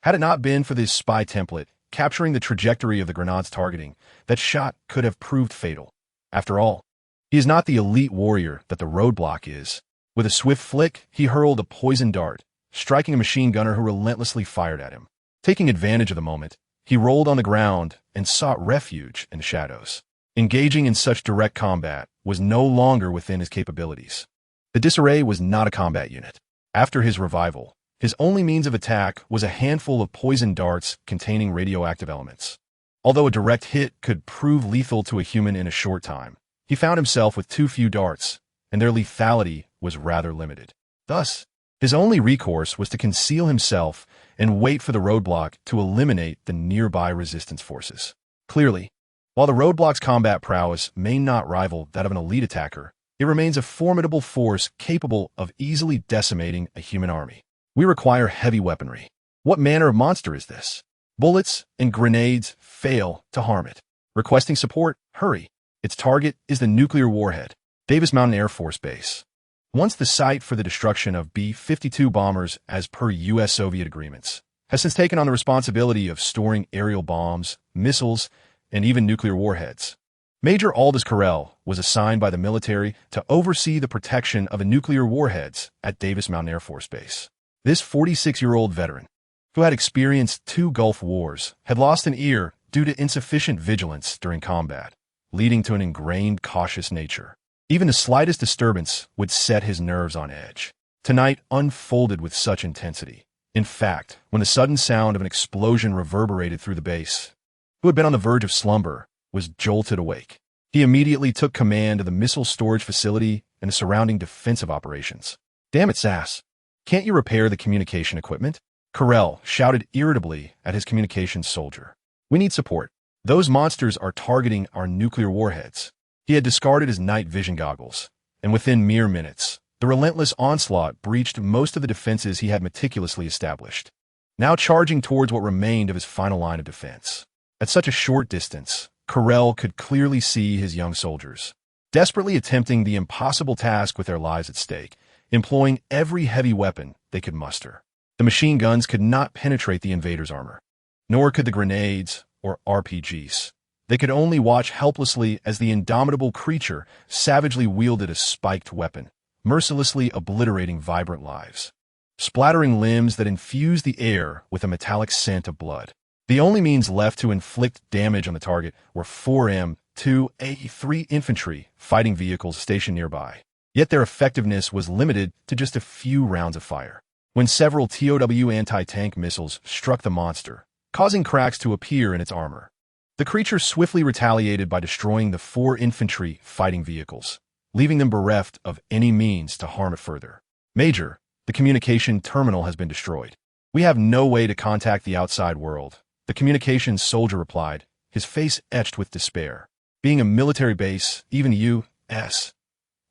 Had it not been for this spy template capturing the trajectory of the grenade's targeting, that shot could have proved fatal. After all, he is not the elite warrior that the roadblock is. With a swift flick, he hurled a poison dart, striking a machine gunner who relentlessly fired at him. Taking advantage of the moment, He rolled on the ground and sought refuge in the shadows. Engaging in such direct combat was no longer within his capabilities. The disarray was not a combat unit. After his revival, his only means of attack was a handful of poison darts containing radioactive elements. Although a direct hit could prove lethal to a human in a short time, he found himself with too few darts, and their lethality was rather limited. Thus, his only recourse was to conceal himself and wait for the roadblock to eliminate the nearby resistance forces. Clearly, while the roadblock's combat prowess may not rival that of an elite attacker, it remains a formidable force capable of easily decimating a human army. We require heavy weaponry. What manner of monster is this? Bullets and grenades fail to harm it. Requesting support? Hurry. Its target is the nuclear warhead. Davis Mountain Air Force Base. Once the site for the destruction of B-52 bombers as per U.S.-Soviet agreements, has since taken on the responsibility of storing aerial bombs, missiles, and even nuclear warheads. Major Aldous Carell was assigned by the military to oversee the protection of the nuclear warheads at Davis Mountain Air Force Base. This 46-year-old veteran, who had experienced 2 Gulf Wars, had lost an ear due to insufficient vigilance during combat, leading to an ingrained cautious nature. Even the slightest disturbance would set his nerves on edge. Tonight unfolded with such intensity. In fact, when the sudden sound of an explosion reverberated through the base, who had been on the verge of slumber was jolted awake. He immediately took command of the missile storage facility and the surrounding defensive operations. Damn it, Sass. Can't you repair the communication equipment? Carell shouted irritably at his communications soldier. We need support. Those monsters are targeting our nuclear warheads. He had discarded his night vision goggles, and within mere minutes, the relentless onslaught breached most of the defenses he had meticulously established. Now charging towards what remained of his final line of defense. At such a short distance, Carell could clearly see his young soldiers, desperately attempting the impossible task with their lives at stake, employing every heavy weapon they could muster. The machine guns could not penetrate the invaders' armor, nor could the grenades or RPGs. They could only watch helplessly as the indomitable creature savagely wielded a spiked weapon, mercilessly obliterating vibrant lives, splattering limbs that infused the air with a metallic scent of blood. The only means left to inflict damage on the target were 4M2A3 infantry fighting vehicles stationed nearby. Yet their effectiveness was limited to just a few rounds of fire. When several TOW anti-tank missiles struck the monster, causing cracks to appear in its armor, the creature swiftly retaliated by destroying the 4 infantry fighting vehicles, leaving them bereft of any means to harm it further. Major, the communication terminal has been destroyed. We have no way to contact the outside world. The communications soldier replied, his face etched with despair. Being a military base, even the U.S.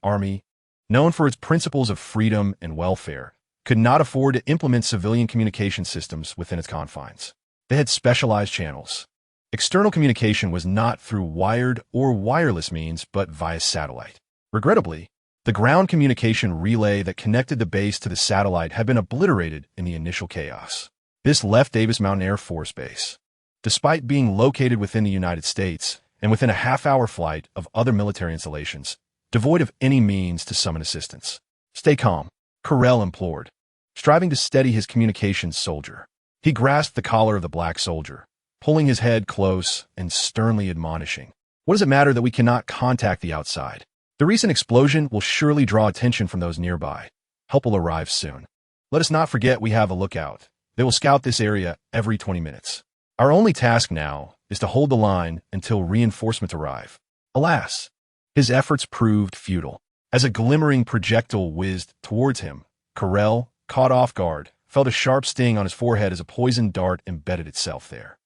Army, known for its principles of freedom and welfare, could not afford to implement civilian communication systems within its confines. They had specialized channels. External communication was not through wired or wireless means, but via satellite. Regrettably, the ground communication relay that connected the base to the satellite had been obliterated in the initial chaos. This left Davis Mountain Air Force Base. Despite being located within the United States and within a half-hour flight of other military installations, devoid of any means to summon assistance. Stay calm, Carell implored, striving to steady his communications soldier. He grasped the collar of the black soldier, pulling his head close and sternly admonishing. What does it matter that we cannot contact the outside? The recent explosion will surely draw attention from those nearby. Help will arrive soon. Let us not forget we have a lookout. They will scout this area every 20 minutes. Our only task now is to hold the line until reinforcements arrive. Alas, his efforts proved futile. As a glimmering projectile whizzed towards him, Carell, caught off guard, felt a sharp sting on his forehead as a poisoned dart embedded itself there.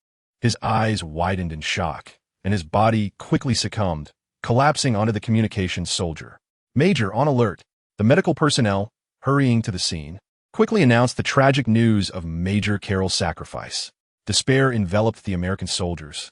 His eyes widened in shock, and his body quickly succumbed, collapsing onto the communications soldier. Major on alert. The medical personnel, hurrying to the scene, quickly announced the tragic news of Major Carroll's sacrifice. Despair enveloped the American soldiers,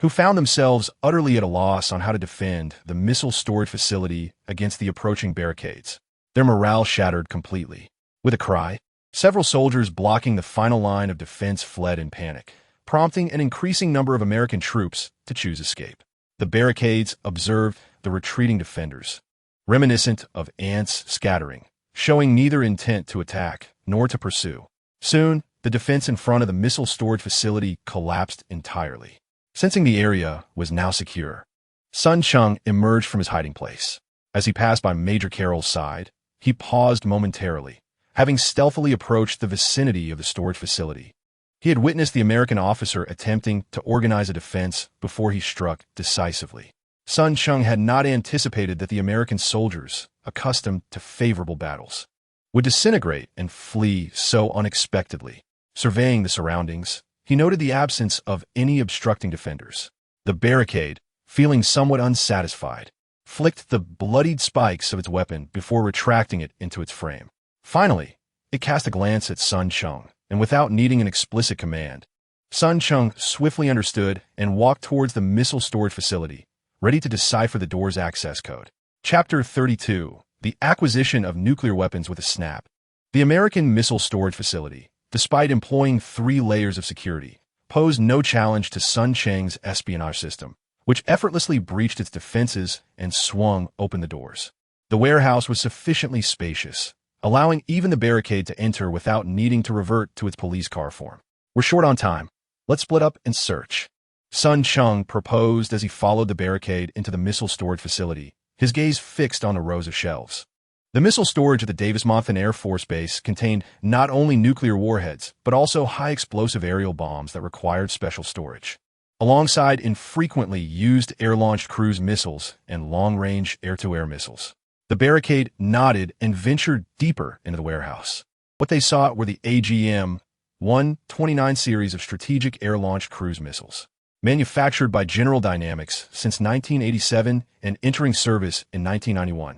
who found themselves utterly at a loss on how to defend the missile storage facility against the approaching barricades. Their morale shattered completely. With a cry, several soldiers blocking the final line of defense fled in panic, prompting an increasing number of American troops to choose escape. The barricades observed the retreating defenders, reminiscent of ants scattering, showing neither intent to attack nor to pursue. Soon, the defense in front of the missile storage facility collapsed entirely. Sensing the area was now secure, Sun Cheng emerged from his hiding place. As he passed by Major Carroll's side, he paused momentarily, having stealthily approached the vicinity of the storage facility. He had witnessed the American officer attempting to organize a defense before he struck decisively. Sun Cheng had not anticipated that the American soldiers, accustomed to favorable battles, would disintegrate and flee so unexpectedly. Surveying the surroundings, he noted the absence of any obstructing defenders. The Barricade, feeling somewhat unsatisfied, flicked the bloodied spikes of its weapon before retracting it into its frame. Finally, it cast a glance at Sun Cheng, and without needing an explicit command, Sun Cheng swiftly understood and walked towards the missile storage facility, ready to decipher the door's access code. Chapter 32. The Acquisition of Nuclear Weapons with a Snap. The American missile storage facility, despite employing 3 layers of security, posed no challenge to Sun Cheng's espionage system, which effortlessly breached its defenses and swung open the doors. The warehouse was sufficiently spacious, allowing even the Barricade to enter without needing to revert to its police car form. "We're short on time. Let's split up and search," Sun Cheng proposed as he followed the Barricade into the missile storage facility, his gaze fixed on the rows of shelves. The missile storage at the Davis-Monthan Air Force Base contained not only nuclear warheads, but also high-explosive aerial bombs that required special storage, alongside infrequently used air-launched cruise missiles and long-range air-to-air missiles. The Barricade nodded and ventured deeper into the warehouse. What they sought were the AGM-129 series of strategic air-launched cruise missiles, manufactured by General Dynamics since 1987 and entering service in 1991.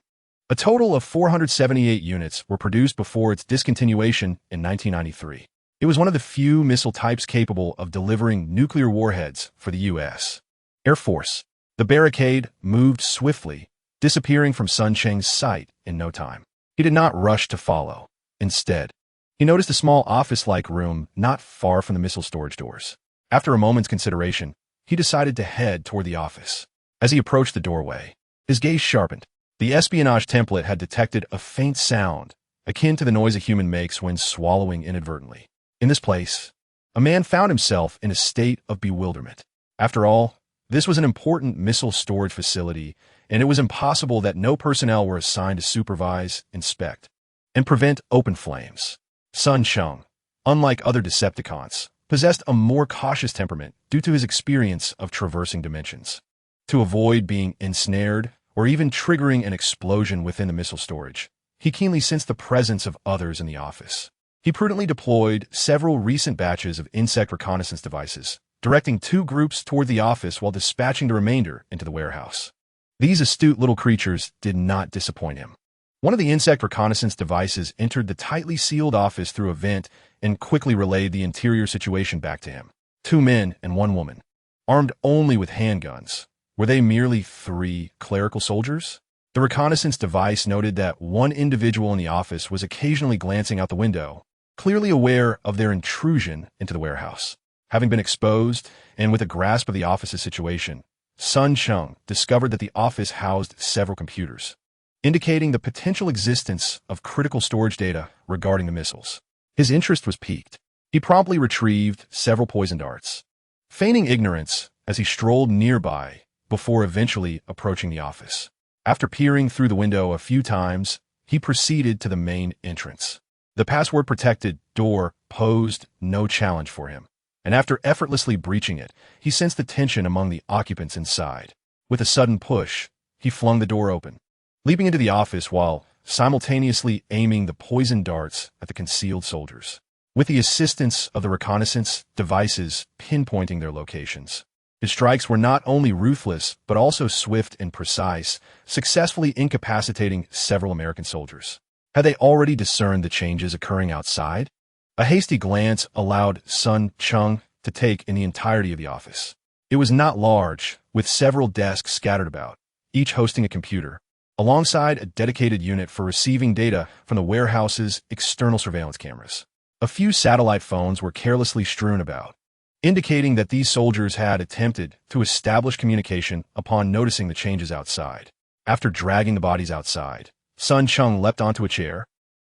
A total of 478 units were produced before its discontinuation in 1993. It was one of the few missile types capable of delivering nuclear warheads for the U.S. Air Force. The Barricade moved swiftly, disappearing from Sun Cheng's sight in no time. He did not rush to follow. Instead, he noticed a small office-like room not far from the missile storage doors. After a moment's consideration, he decided to head toward the office. As he approached the doorway, his gaze sharpened. The espionage template had detected a faint sound, akin to the noise a human makes when swallowing inadvertently. In this place, a man found himself in a state of bewilderment. After all, this was an important missile storage facility, and it was impossible that no personnel were assigned to supervise, inspect, and prevent open flames. Sun Cheng, unlike other Decepticons, possessed a more cautious temperament due to his experience of traversing dimensions. To avoid being ensnared or even triggering an explosion within the missile storage, he keenly sensed the presence of others in the office. He prudently deployed several recent batches of insect reconnaissance devices, directing 2 groups toward the office while dispatching the remainder into the warehouse. These astute little creatures did not disappoint him. One of the insect reconnaissance devices entered the tightly sealed office through a vent and quickly relayed the interior situation back to him. 2 men and 1 woman, armed only with handguns. Were they merely 3 clerical soldiers? The reconnaissance device noted that 1 individual in the office was occasionally glancing out the window, clearly aware of their intrusion into the warehouse. Having been exposed and with a grasp of the office's situation, Sun Cheng discovered that the office housed several computers, indicating the potential existence of critical storage data regarding the missiles. His interest was piqued. He promptly retrieved several poison darts, feigning ignorance as he strolled nearby before eventually approaching the office. After peering through the window a few times, he proceeded to the main entrance. The password-protected door posed no challenge for him, and after effortlessly breaching it, he sensed the tension among the occupants inside. With a sudden push, he flung the door open, leaping into the office while simultaneously aiming the poison darts at the concealed soldiers. With the assistance of the reconnaissance devices pinpointing their locations, his strikes were not only ruthless but also swift and precise, successfully incapacitating several American soldiers. Had they already discerned the changes occurring outside? A hasty glance allowed Sun Cheng to take in the entirety of the office. It was not large, with several desks scattered about, each hosting a computer, alongside a dedicated unit for receiving data from the warehouse's external surveillance cameras. A few satellite phones were carelessly strewn about, indicating that these soldiers had attempted to establish communication upon noticing the changes outside. After dragging the bodies outside, Sun Cheng leapt onto a chair,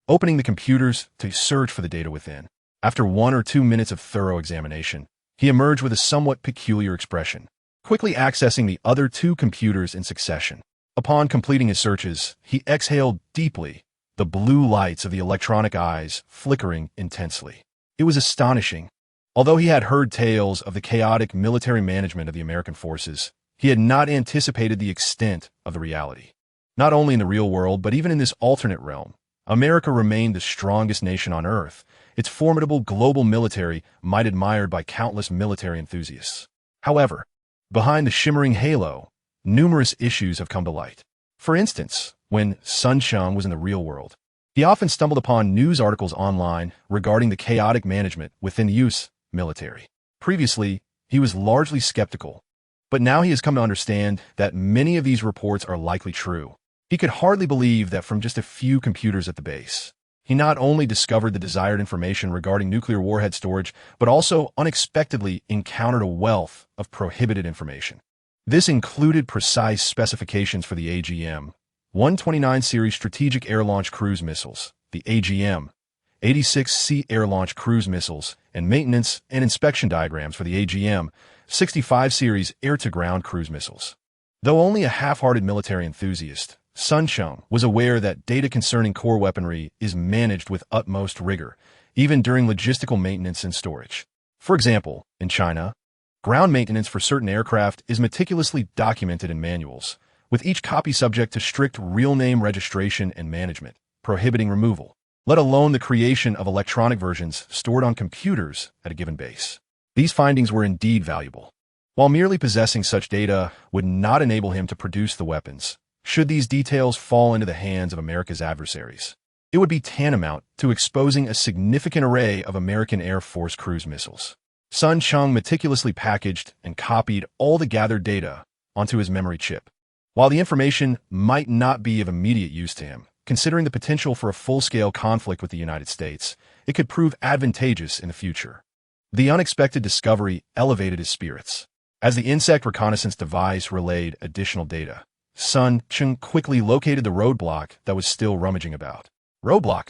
opening the computers to search for the data within. After 1 or 2 minutes of thorough examination, he emerged with a somewhat peculiar expression, quickly accessing the other 2 computers in succession. Upon completing his searches, he exhaled deeply, the blue lights of the electronic eyes flickering intensely. It was astonishing. Although he had heard tales of the chaotic military management of the American forces, he had not anticipated the extent of the reality. Not only in the real world, but even in this alternate realm, America remained the strongest nation on Earth, its formidable global military might admired by countless military enthusiasts. However, behind the shimmering halo, numerous issues have come to light. For instance, when Sun Cheng was in the real world, he often stumbled upon news articles online regarding the chaotic management within the U.S. military. Previously, he was largely skeptical, but now he has come to understand that many of these reports are likely true. He could hardly believe that from just a few computers at the base, he not only discovered the desired information regarding nuclear warhead storage, but also unexpectedly encountered a wealth of prohibited information. This included precise specifications for the AGM-129 series strategic air-launched cruise missiles, the AGM-86C air-launched cruise missiles, and maintenance and inspection diagrams for the AGM-65 series air-to-ground cruise missiles. Though only a half-hearted military enthusiast, Sun Cheng was aware that data concerning core weaponry is managed with utmost rigor, even during logistical maintenance and storage. For example, in China, ground maintenance for certain aircraft is meticulously documented in manuals, with each copy subject to strict real-name registration and management, prohibiting removal, let alone the creation of electronic versions stored on computers at a given base. These findings were indeed valuable. While merely possessing such data would not enable him to produce the weapons, should these details fall into the hands of America's adversaries, it would be tantamount to exposing a significant array of American Air Force cruise missiles. Sun Cheng meticulously packaged and copied all the gathered data onto his memory chip. While the information might not be of immediate use to him, considering the potential for a full-scale conflict with the United States, it could prove advantageous in the future. The unexpected discovery elevated his spirits. As the insect reconnaissance device relayed additional data, Sun Cheng quickly located the roadblock that was still rummaging about. Roadblock.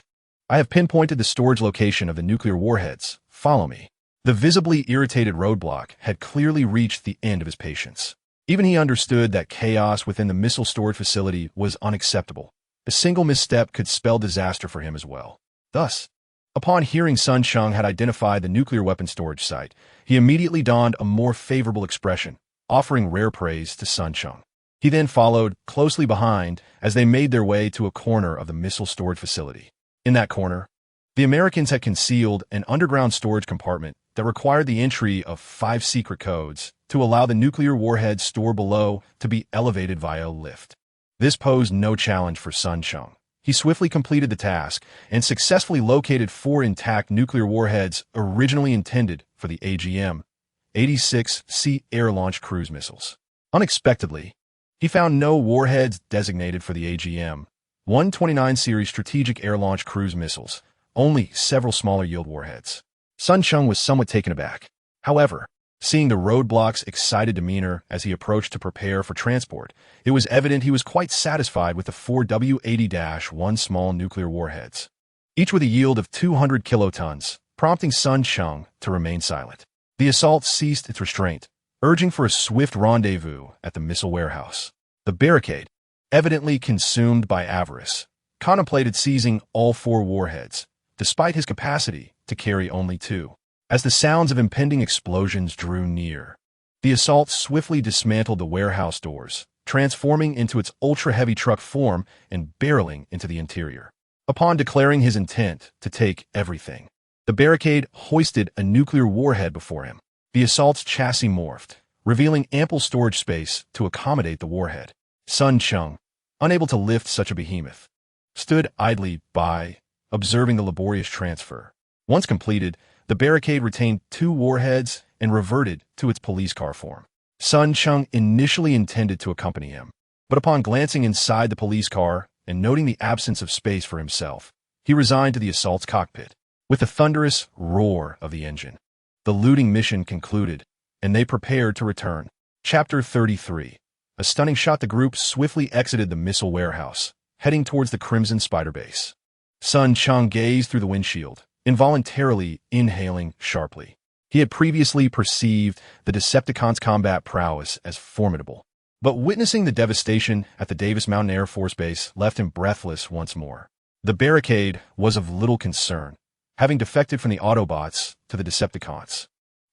I have pinpointed the storage location of the nuclear warheads. Follow me. The visibly irritated roadblock had clearly reached the end of his patience. Even he understood that chaos within the missile storage facility was unacceptable. A single misstep could spell disaster for him as well. Thus, upon hearing Sun Cheng had identified the nuclear weapon storage site, he immediately donned a more favorable expression, offering rare praise to Sun Cheng. He then followed closely behind as they made their way to a corner of the missile storage facility. In that corner, the Americans had concealed an underground storage compartment that required the entry of 5 secret codes to allow the nuclear warhead stored below to be elevated via a lift. This posed no challenge for Sun Cheng. He swiftly completed the task and successfully located 4 intact nuclear warheads originally intended for the AGM-86C air-launched cruise missiles. Unexpectedly, he found no warheads designated for the AGM-129 series strategic air-launched cruise missiles, only several smaller yield warheads. Sun Cheng was somewhat taken aback. However, seeing the roadblock's excited demeanor as he approached to prepare for transport, it was evident he was quite satisfied with the 4 W-80-1 small nuclear warheads, each with a yield of 200 kilotons, prompting Sun Cheng to remain silent. The assault ceased its restraint, urging for a swift rendezvous at the missile warehouse. The Barricade, evidently consumed by avarice, contemplated seizing all 4 warheads, despite his capacity to carry only 2. As the sounds of impending explosions drew near, the assault swiftly dismantled the warehouse doors, transforming into its ultra-heavy truck form and barreling into the interior. Upon declaring his intent to take everything, the Barricade hoisted a nuclear warhead before him. The assault's chassis morphed, revealing ample storage space to accommodate the warhead. Sun Cheng, unable to lift such a behemoth, stood idly by, observing the laborious transfer. Once completed, the Barricade retained 2 warheads and reverted to its police car form. Sun Cheng initially intended to accompany him, but upon glancing inside the police car and noting the absence of space for himself, he resigned to the assault's cockpit. With the thunderous roar of the engine, the looting mission concluded, and they prepared to return. Chapter 33. A stunning shot. The group swiftly exited the missile warehouse, heading towards the Crimson Spider base. Sun Cheng gazed through the windshield, involuntarily inhaling sharply. He had previously perceived the Decepticons' combat prowess as formidable, but witnessing the devastation at the Davis Mountain Air Force Base left him breathless once more. The Barricade was of little concern, having defected from the Autobots to the Decepticons.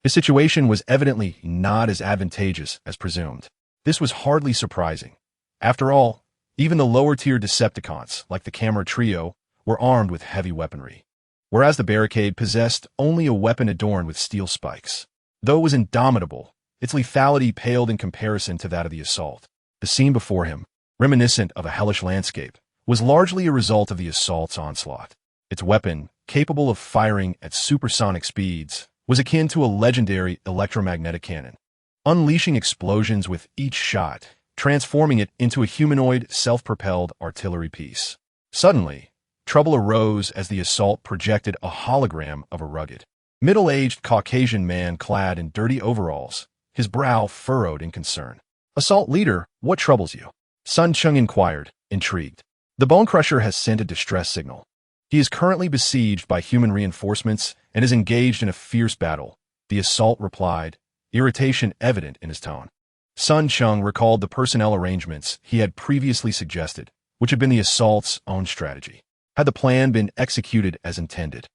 His situation was evidently not as advantageous as presumed. This was hardly surprising. After all, even the lower-tier Decepticons, like the Camera Trio, were armed with heavy weaponry, whereas the Barricade possessed only a weapon adorned with steel spikes. Though it was indomitable, its lethality paled in comparison to that of the Assault. The scene before him, reminiscent of a hellish landscape, was largely a result of the Assault's onslaught. Its weapon, capable of firing at supersonic speeds, was akin to a legendary electromagnetic cannon, unleashing explosions with each shot, transforming it into a humanoid, self-propelled artillery piece. Suddenly, trouble arose as the Assault projected a hologram of a rugged, middle-aged Caucasian man clad in dirty overalls, his brow furrowed in concern. "Assault leader, what troubles you?" Sun Cheng inquired, intrigued. "The Bone Crusher has sent a distress signal. He is currently besieged by human reinforcements and is engaged in a fierce battle," the Assault replied, irritation evident in his tone. Sun Cheng recalled the personnel arrangements he had previously suggested, which had been the Assault's own strategy. Had the plan been executed as intended,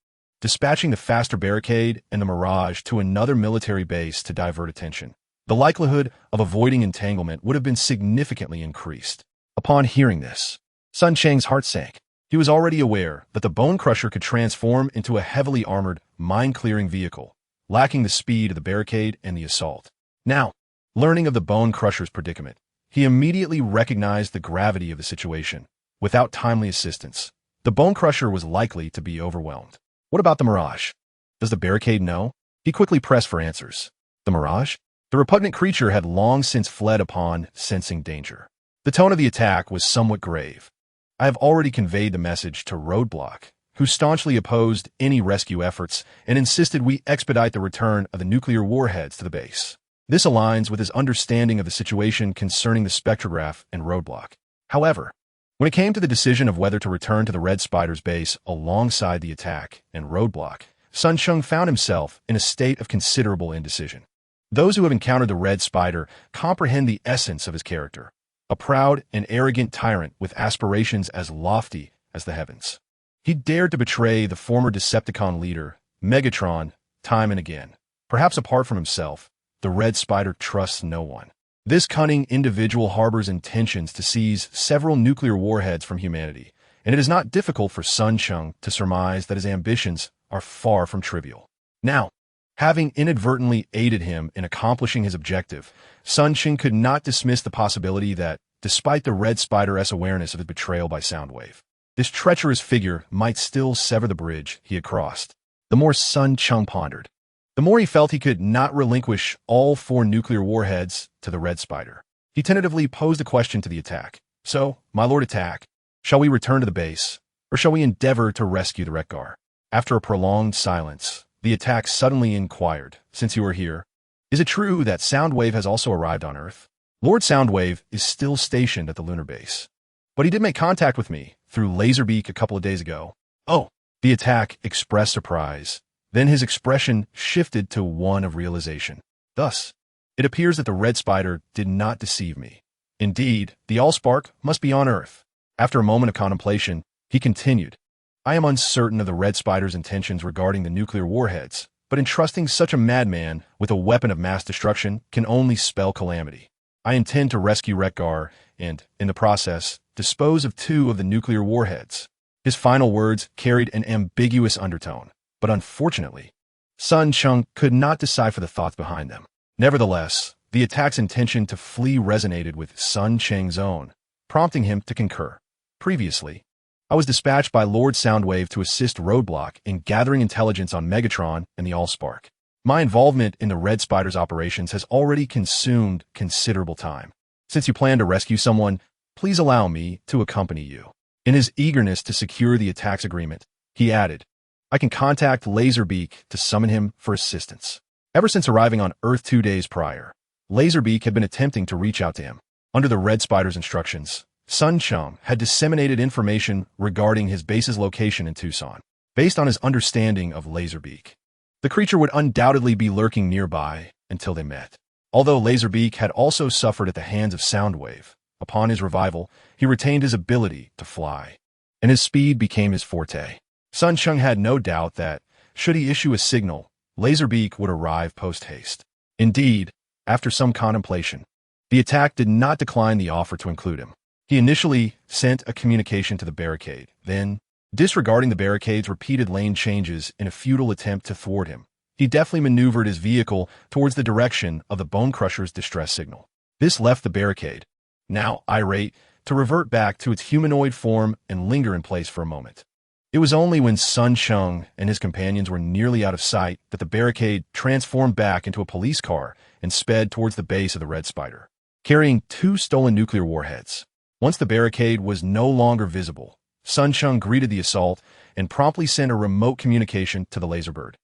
dispatching the faster Barricade and the Mirage to another military base to divert attention, the likelihood of avoiding entanglement would have been significantly increased. Upon hearing this, Sun Cheng's heart sank. He was already aware that the Bone Crusher could transform into a heavily armored, mine-clearing vehicle, lacking the speed of the Barricade and the Assault. Now, learning of the Bone Crusher's predicament, he immediately recognized the gravity of the situation. Without timely assistance, the Bone Crusher was likely to be overwhelmed. What about the Mirage? Does the Barricade know? He quickly pressed for answers. The Mirage? The repugnant creature had long since fled upon sensing danger. The tone of the attack was somewhat grave. "I have already conveyed the message to Roadblock, who staunchly opposed any rescue efforts and insisted we expedite the return of the nuclear warheads to the base. This aligns with his understanding of the situation concerning the spectrograph and Roadblock. However, when it came to the decision of whether to return to the Red Spider's base alongside the attack and Roadblock, Sun Cheng found himself in a state of considerable indecision. Those who have encountered the Red Spider comprehend the essence of his character, a proud and arrogant tyrant with aspirations as lofty as the heavens. He dared to betray the former Decepticon leader, Megatron, time and again. Perhaps apart from himself, the Red Spider trusts no one. This cunning individual harbors intentions to seize several nuclear warheads from humanity, and it is not difficult for Sun Cheng to surmise that his ambitions are far from trivial. Now, having inadvertently aided him in accomplishing his objective, Sun Cheng could not dismiss the possibility that, despite the Red Spider's awareness of his betrayal by Soundwave, this treacherous figure might still sever the bridge he had crossed. The more Sun Cheng pondered, the more he felt he could not relinquish all 4 nuclear warheads to the Red Spider. He tentatively posed a question to the attack. "So, my Lord Attack, shall we return to the base, or shall we endeavor to rescue the Wreck-Gar?" After a prolonged silence, the attack suddenly inquired, "Since you are here, is it true that Soundwave has also arrived on Earth?" "Lord Soundwave is still stationed at the lunar base, but he did make contact with me through Laserbeak a couple of days ago." "Oh," the attack expressed surprise. Then his expression shifted to one of realization. "Thus, it appears that the Red Spider did not deceive me. Indeed, the Allspark must be on Earth." After a moment of contemplation, he continued, "I am uncertain of the Red Spider's intentions regarding the nuclear warheads, but entrusting such a madman with a weapon of mass destruction can only spell calamity. I intend to rescue Wreck-Gar and, in the process, dispose of 2 of the nuclear warheads." His final words carried an ambiguous undertone, but unfortunately, Sun Cheng could not decipher the thoughts behind them. Nevertheless, the attack's intention to flee resonated with Sun Cheng's own, prompting him to concur. "Previously, I was dispatched by Lord Soundwave to assist Roadblock in gathering intelligence on Megatron and the Allspark. My involvement in the Red Spider's operations has already consumed considerable time. Since you plan to rescue someone, please allow me to accompany you." In his eagerness to secure the attack's agreement, he added, "I can contact Laserbeak to summon him for assistance." Ever since arriving on Earth 2 days prior, Laserbeak had been attempting to reach out to him. Under the Red Spider's instructions, Sun Cheng had disseminated information regarding his base's location in Tucson. based on his understanding of Laserbeak. The creature would undoubtedly be lurking nearby until they met. Although Laserbeak had also suffered at the hands of Soundwave, upon his revival, he retained his ability to fly, and his speed became his forte. Sun Cheng had no doubt that, should he issue a signal, Laserbeak would arrive post-haste. Indeed, after some contemplation, the attack did not decline the offer to include him. He initially sent a communication to the Barricade, then, disregarding the Barricade's repeated lane changes in a futile attempt to thwart him, he deftly maneuvered his vehicle towards the direction of the Bone Crusher's distress signal. This left the Barricade, now irate, to revert back to its humanoid form and linger in place for a moment. It was only when Sun Cheng and his companions were nearly out of sight that the Barricade transformed back into a police car and sped towards the base of the Red Spider, carrying 2 stolen nuclear warheads. Once the Barricade was no longer visible, Sun Cheng greeted the assault and promptly sent a remote communication to the Laserbird,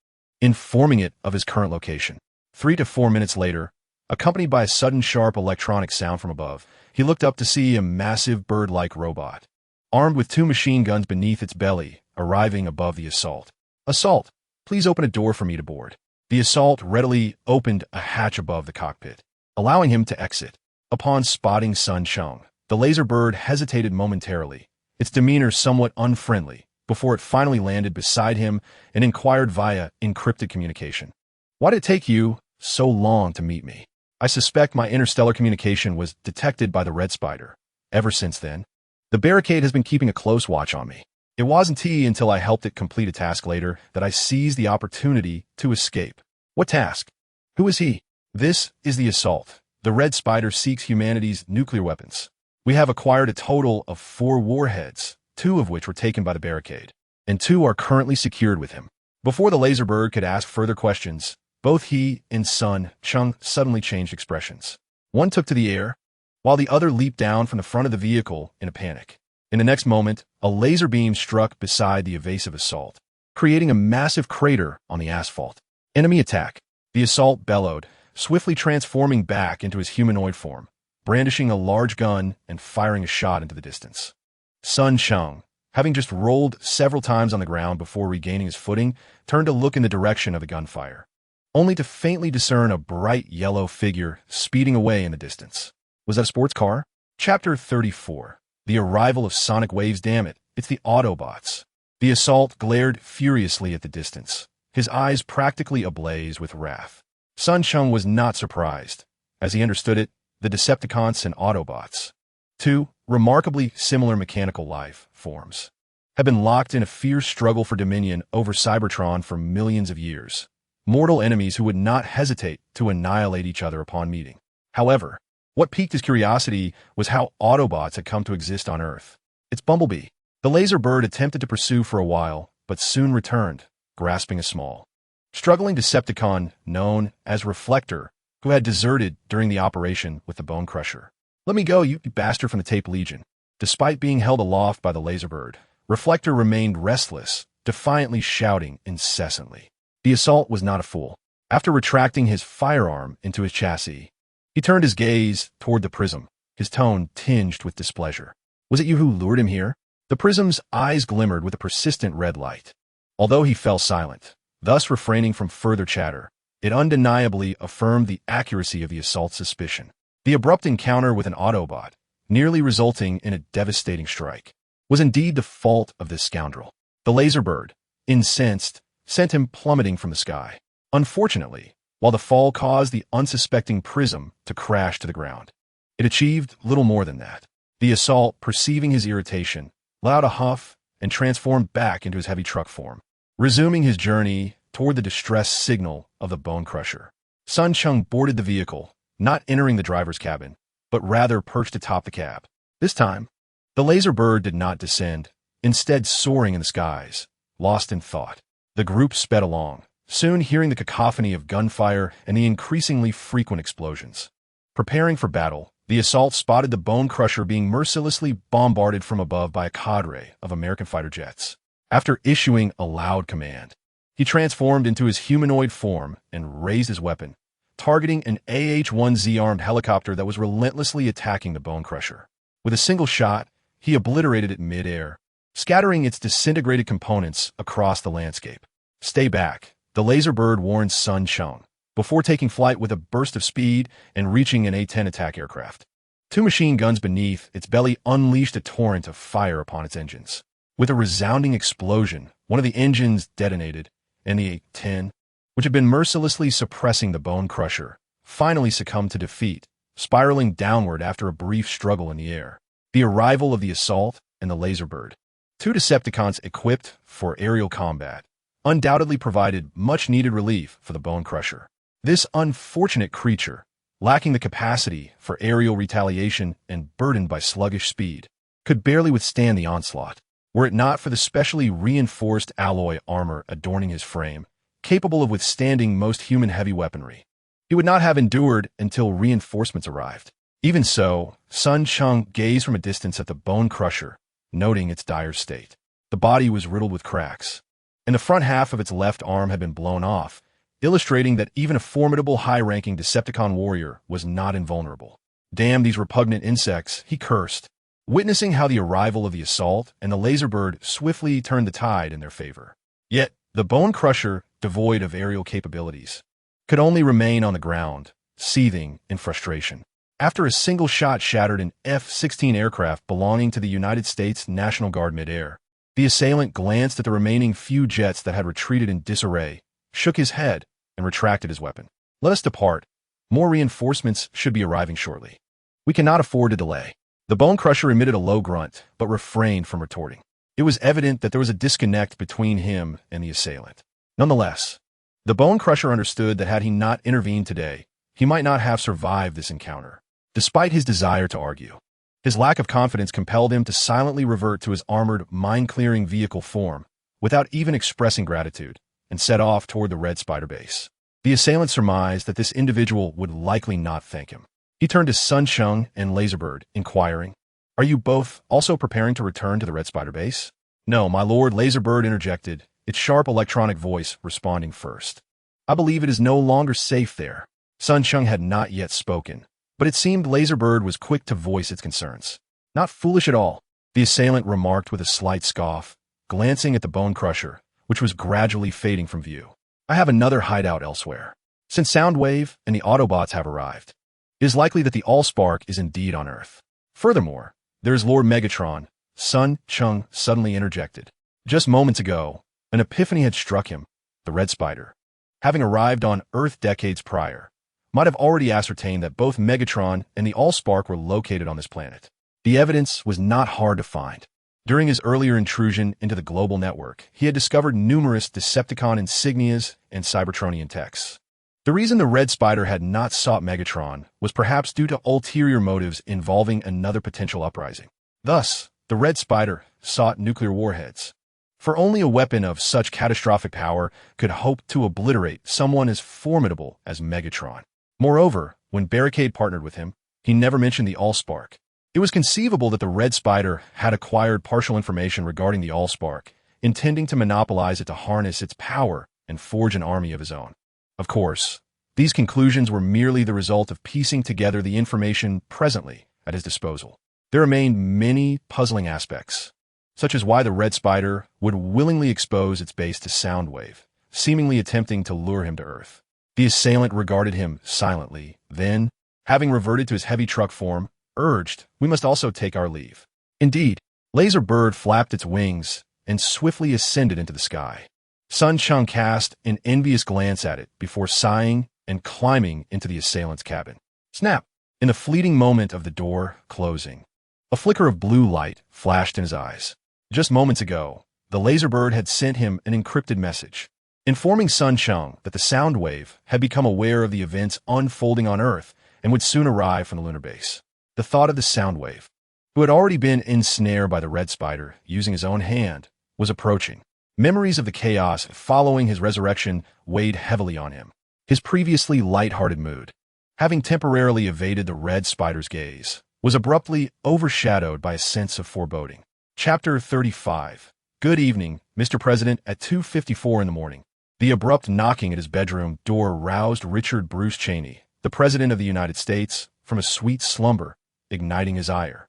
informing it of his current location. 3 to 4 minutes later, accompanied by a sudden sharp electronic sound from above, he looked up to see a massive bird-like robot, armed with 2 machine guns beneath its belly, arriving above the assault. "Assault, please open a door for me to board." The assault readily opened a hatch above the cockpit, allowing him to exit. Upon spotting Sun Cheng, the Laserbird hesitated momentarily, its demeanor somewhat unfriendly, before it finally landed beside him and inquired via encrypted communication. "Why did it take you so long to meet me? I suspect my interstellar communication was detected by the Red Spider. Ever since then, the Barricade has been keeping a close watch on me. It wasn't until I helped it complete a task later that I seized the opportunity to escape." "What task? Who is he?" "This is the assault. The Red Spider seeks humanity's nuclear weapons. We have acquired a total of 4 warheads, 2 of which were taken by the Barricade, and 2 are currently secured with him." Before the Laserbird could ask further questions, both he and Sun Cheng suddenly changed expressions. One took to the air, while the other leaped down from the front of the vehicle in a panic. In the next moment, a laser beam struck beside the evasive assault, creating a massive crater on the asphalt. "Enemy attack!" The assault bellowed, swiftly transforming back into his humanoid form, brandishing a large gun and firing a shot into the distance. Sun Cheng, having just rolled several times on the ground before regaining his footing, turned to look in the direction of the gunfire, only to faintly discern a bright yellow figure speeding away in the distance. Was that a sports car? Chapter 34. The arrival of sonic waves. Damn it, it's the Autobots. The assault glared furiously at the distance, his eyes practically ablaze with wrath. Sun Cheng was not surprised. As he understood it, the Decepticons and Autobots, 2 remarkably similar mechanical life forms, had been locked in a fierce struggle for dominion over Cybertron for millions of years, mortal enemies who would not hesitate to annihilate each other upon meeting. However, what piqued his curiosity was how Autobots had come to exist on Earth. It's Bumblebee. The Laserbird attempted to pursue for a while, but soon returned, grasping a small, struggling Decepticon known as Reflector, who had deserted during the operation with the Bone Crusher. "Let me go, you bastard from the Tape Legion." Despite being held aloft by the Laserbird, Reflector remained restless, defiantly shouting incessantly. The assault was not a fool. After retracting his firearm into his chassis, he turned his gaze toward the Prism, his tone tinged with displeasure. "Was it you who lured him here?" The Prism's eyes glimmered with a persistent red light. Although he fell silent, thus refraining from further chatter, it undeniably affirmed the accuracy of the assault's suspicion. The abrupt encounter with an Autobot, nearly resulting in a devastating strike, was indeed the fault of this scoundrel. The Laserbird, incensed, sent him plummeting from the sky. Unfortunately, while the fall caused the unsuspecting Prism to crash to the ground, it achieved little more than that. The assault, perceiving his irritation, let out a huff and transformed back into his heavy truck form, resuming his journey toward the distress signal of the Bone Crusher. Sun Cheng boarded the vehicle, not entering the driver's cabin, but rather perched atop the cab. This time, the Laserbird did not descend, instead soaring in the skies, lost in thought. The group sped along, soon hearing the cacophony of gunfire and the increasingly frequent explosions. Preparing for battle, the assault spotted the Bone Crusher being mercilessly bombarded from above by a cadre of American fighter jets. After issuing a loud command, he transformed into his humanoid form and raised his weapon, targeting an AH-1Z armed helicopter that was relentlessly attacking the Bone Crusher. With a single shot, he obliterated it mid-air, scattering its disintegrated components across the landscape. "Stay back," the laser bird warned Sun Cheng, before taking flight with a burst of speed and reaching an A-10 attack aircraft. Two machine guns beneath its belly unleashed a torrent of fire upon its engines. With a resounding explosion, one of the engines detonated, and the A-10, which had been mercilessly suppressing the Bone Crusher, finally succumbed to defeat, spiraling downward after a brief struggle in the air. The arrival of the assault and the laser bird, two Decepticons equipped for aerial combat, undoubtedly provided much-needed relief for the Bone Crusher. This unfortunate creature, lacking the capacity for aerial retaliation and burdened by sluggish speed, could barely withstand the onslaught, were it not for the specially reinforced alloy armor adorning his frame, capable of withstanding most human heavy weaponry. He would not have endured until reinforcements arrived. Even so, Sun Cheng gazed from a distance at the Bone Crusher, noting its dire state. The body was riddled with cracks, and the front half of its left arm had been blown off, illustrating that even a formidable high-ranking Decepticon warrior was not invulnerable. "Damn these repugnant insects," he cursed, witnessing how the arrival of the assault and the laser bird swiftly turned the tide in their favor. Yet, the Bone Crusher, devoid of aerial capabilities, could only remain on the ground, seething in frustration. After a single shot shattered an F-16 aircraft belonging to the United States National Guard midair, the assailant glanced at the remaining few jets that had retreated in disarray, shook his head, and retracted his weapon. "Let us depart. More reinforcements should be arriving shortly. We cannot afford to delay." The Bone Crusher emitted a low grunt, but refrained from retorting. It was evident that there was a disconnect between him and the assailant. Nonetheless, the Bone Crusher understood that had he not intervened today, he might not have survived this encounter. Despite his desire to argue, his lack of confidence compelled him to silently revert to his armored, mine-clearing vehicle form, without even expressing gratitude, and set off toward the Red Spider base. The assailant surmised that this individual would likely not thank him. He turned to Sun Cheng and Laserbird, inquiring, "Are you both also preparing to return to the Red Spider base?" "No, my lord," Laserbird interjected, its sharp electronic voice responding first. "I believe it is no longer safe there." Sun Cheng had not yet spoken, but it seemed Laserbird was quick to voice its concerns. "Not foolish at all," the assailant remarked with a slight scoff, glancing at the Bone Crusher, which was gradually fading from view. "I have another hideout elsewhere. Since Soundwave and the Autobots have arrived, it is likely that the Allspark is indeed on Earth. Furthermore, there is Lord Megatron," Sun Cheng suddenly interjected. Just moments ago, an epiphany had struck him. The Red Spider, having arrived on Earth decades prior, might have already ascertained that both Megatron and the Allspark were located on this planet. The evidence was not hard to find. During his earlier intrusion into the global network, he had discovered numerous Decepticon insignias and Cybertronian techs. The reason the Red Spider had not sought Megatron was perhaps due to ulterior motives involving another potential uprising. Thus, the Red Spider sought nuclear warheads, for only a weapon of such catastrophic power could hope to obliterate someone as formidable as Megatron. Moreover, when Barricade partnered with him, he never mentioned the Allspark. It was conceivable that the Red Spider had acquired partial information regarding the Allspark, intending to monopolize it to harness its power and forge an army of his own. Of course, these conclusions were merely the result of piecing together the information presently at his disposal. There remained many puzzling aspects, such as why the Red Spider would willingly expose its base to Soundwave, seemingly attempting to lure him to Earth. The assailant regarded him silently, then, having reverted to his heavy truck form, urged, "We must also take our leave." Indeed, Laserbird flapped its wings and swiftly ascended into the sky. Sun Cheng cast an envious glance at it before sighing and climbing into the assailant's cabin. Snap! In the fleeting moment of the door closing, a flicker of blue light flashed in his eyes. Just moments ago, the Laserbird had sent him an encrypted message, informing Sun Cheng that the Soundwave had become aware of the events unfolding on Earth and would soon arrive from the lunar base. The thought of the Soundwave, who had already been ensnared by the Red Spider using his own hand, was approaching. Memories of the chaos following his resurrection weighed heavily on him. His previously light-hearted mood, having temporarily evaded the Red Spider's gaze, was abruptly overshadowed by a sense of foreboding. Chapter 35. Good evening, Mr. President. At 2:54 in the morning, the abrupt knocking at his bedroom door roused Richard Bruce Cheney, the President of the United States, from a sweet slumber, igniting his ire.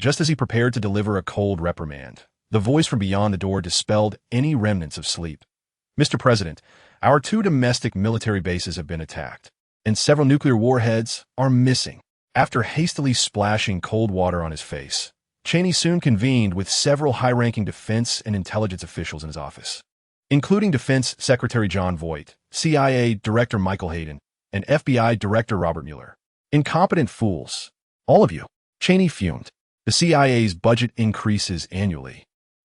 Just as he prepared to deliver a cold reprimand, The voice from beyond the door dispelled any remnants of sleep. Mr. President, our 2 domestic military bases have been attacked, and several nuclear warheads are missing. After hastily splashing cold water on his face, Cheney soon convened with several high-ranking defense and intelligence officials in his office, including Defense Secretary John Voight, CIA Director Michael Hayden, and FBI Director Robert Mueller. Incompetent fools. All of you. Cheney fumed. The CIA's budget increases annually,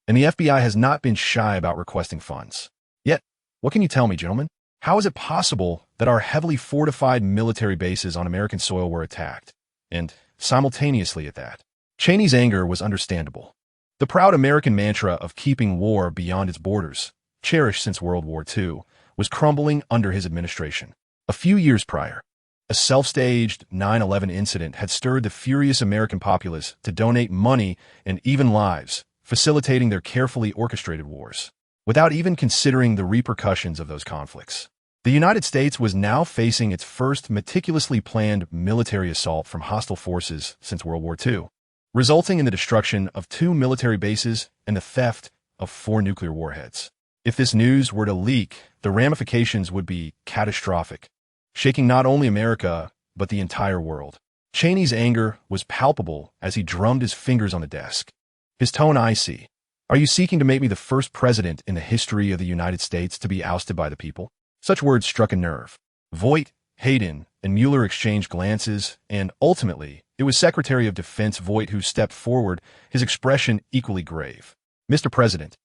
and the FBI has not been shy about requesting funds. Yet, what can you tell me, gentlemen? How is it possible that our heavily fortified military bases on American soil were attacked, and simultaneously at that? Cheney's anger was understandable. The proud American mantra of keeping war beyond its borders, cherished since World War II, was crumbling under his administration. A few years prior, a self-staged 9/11 incident had stirred the furious American populace to donate money and even lives, facilitating their carefully orchestrated wars, without even considering the repercussions of those conflicts. The United States was now facing its first meticulously planned military assault from hostile forces since World War II, resulting in the destruction of 2 military bases and the theft of 4 nuclear warheads. If this news were to leak, the ramifications would be catastrophic, shaking not only America, but the entire world. Cheney's anger was palpable as he drummed his fingers on the desk, his tone icy. Are you seeking to make me the first president in the history of the United States to be ousted by the people? Such words struck a nerve. Voight, Hayden, and Mueller exchanged glances, and ultimately, it was Secretary of Defense Voight who stepped forward, his expression equally grave. Mr. President,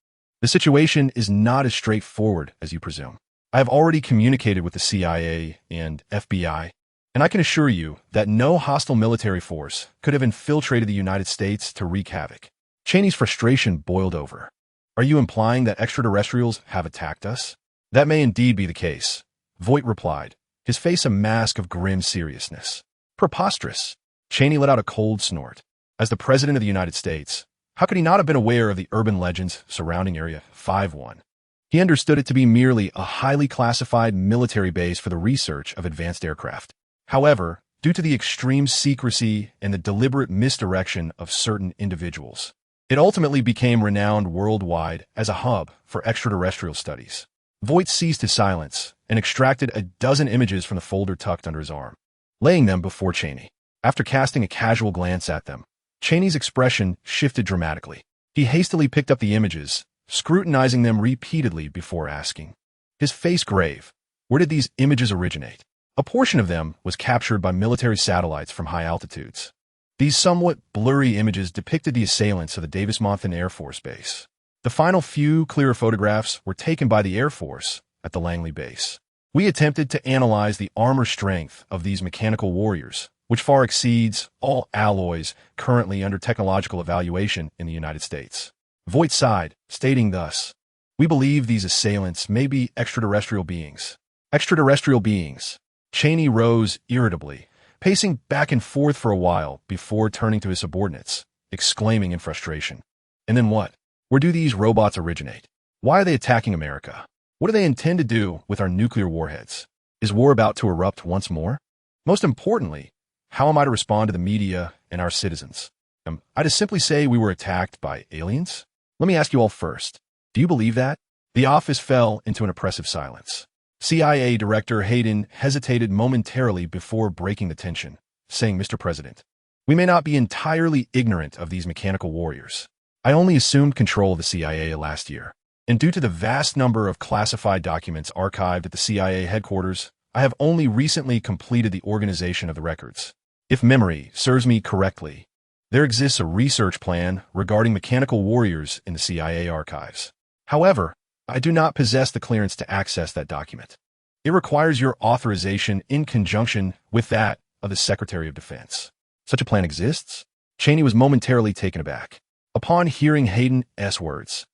the situation is not as straightforward as you presume. I have already communicated with the CIA and FBI, and I can assure you that no hostile military force could have infiltrated the United States to wreak havoc. Cheney's frustration boiled over. Are you implying that extraterrestrials have attacked us? That may indeed be the case, Voight replied, his face a mask of grim seriousness. Preposterous. Cheney let out a cold snort. As the President of the United States, how could he not have been aware of the urban legends surrounding Area 51? He understood it to be merely a highly classified military base for the research of advanced aircraft. However, due to the extreme secrecy and the deliberate misdirection of certain individuals, it ultimately became renowned worldwide as a hub for extraterrestrial studies. Voight seized his silence and extracted a dozen images from the folder tucked under his arm, laying them before Cheney. After casting a casual glance at them, Cheney's expression shifted dramatically. He hastily picked up the images, scrutinizing them repeatedly before asking, his face grave, where did these images originate? A portion of them was captured by military satellites from high altitudes. These somewhat blurry images depicted the assailants of the Davis-Monthan Air Force Base. The final few clearer photographs were taken by the Air Force at the Langley Base. We attempted to analyze the armor strength of these mechanical warriors, which far exceeds all alloys currently under technological evaluation in the United States. Voight sighed, stating thus, we believe these assailants may be extraterrestrial beings. Extraterrestrial beings. Cheney rose irritably, pacing back and forth for a while before turning to his subordinates, exclaiming in frustration. And then what? Where do these robots originate? Why are they attacking America? What do they intend to do with our nuclear warheads? Is war about to erupt once more? Most importantly, how am I to respond to the media and our citizens? Am I to simply say we were attacked by aliens? Let me ask you all first. Do you believe that? The office fell into an oppressive silence. CIA Director Hayden hesitated momentarily before breaking the tension, saying, Mr. President, we may not be entirely ignorant of these mechanical warriors. I only assumed control of the CIA last year, and due to the vast number of classified documents archived at the CIA headquarters, I have only recently completed the organization of the records. If memory serves me correctly, there exists a research plan regarding mechanical warriors in the CIA archives. However, I do not possess the clearance to access that document. It requires your authorization in conjunction with that of the Secretary of Defense. Such a plan exists? Cheney was momentarily taken aback. Upon hearing Hayden's words,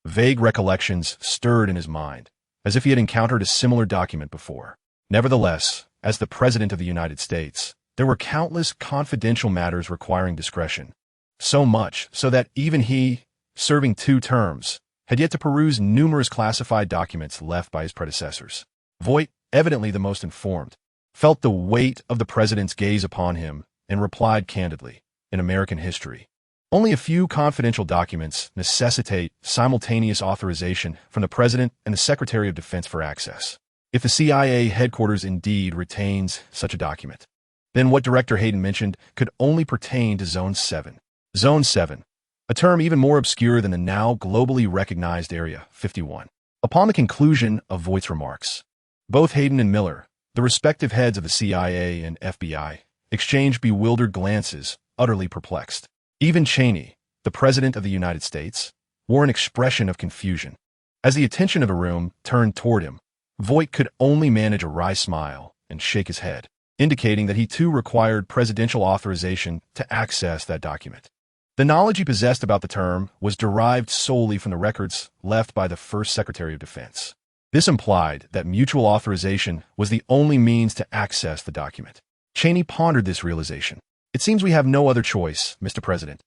vague recollections stirred in his mind, as if he had encountered a similar document before. Nevertheless, as the President of the United States, there were countless confidential matters requiring discretion. So much so that even he, serving 2 terms, had yet to peruse numerous classified documents left by his predecessors. Voight, evidently the most informed, felt the weight of the president's gaze upon him and replied candidly, in American history, Only a few confidential documents necessitate simultaneous authorization from the President and the Secretary of Defense for access. If the CIA headquarters indeed retains such a document, then what Director Hayden mentioned could only pertain to Zone 7. Zone 7, a term even more obscure than the now globally recognized Area 51. Upon the conclusion of Voight's remarks, both Hayden and Miller, the respective heads of the CIA and FBI, exchanged bewildered glances, utterly perplexed. Even Cheney, the President of the United States, wore an expression of confusion. As the attention of the room turned toward him, Voight could only manage a wry smile and shake his head, indicating that he too required presidential authorization to access that document. The knowledge he possessed about the term was derived solely from the records left by the first Secretary of Defense. This implied that mutual authorization was the only means to access the document. Cheney pondered this realization. "It seems we have no other choice, Mr. President."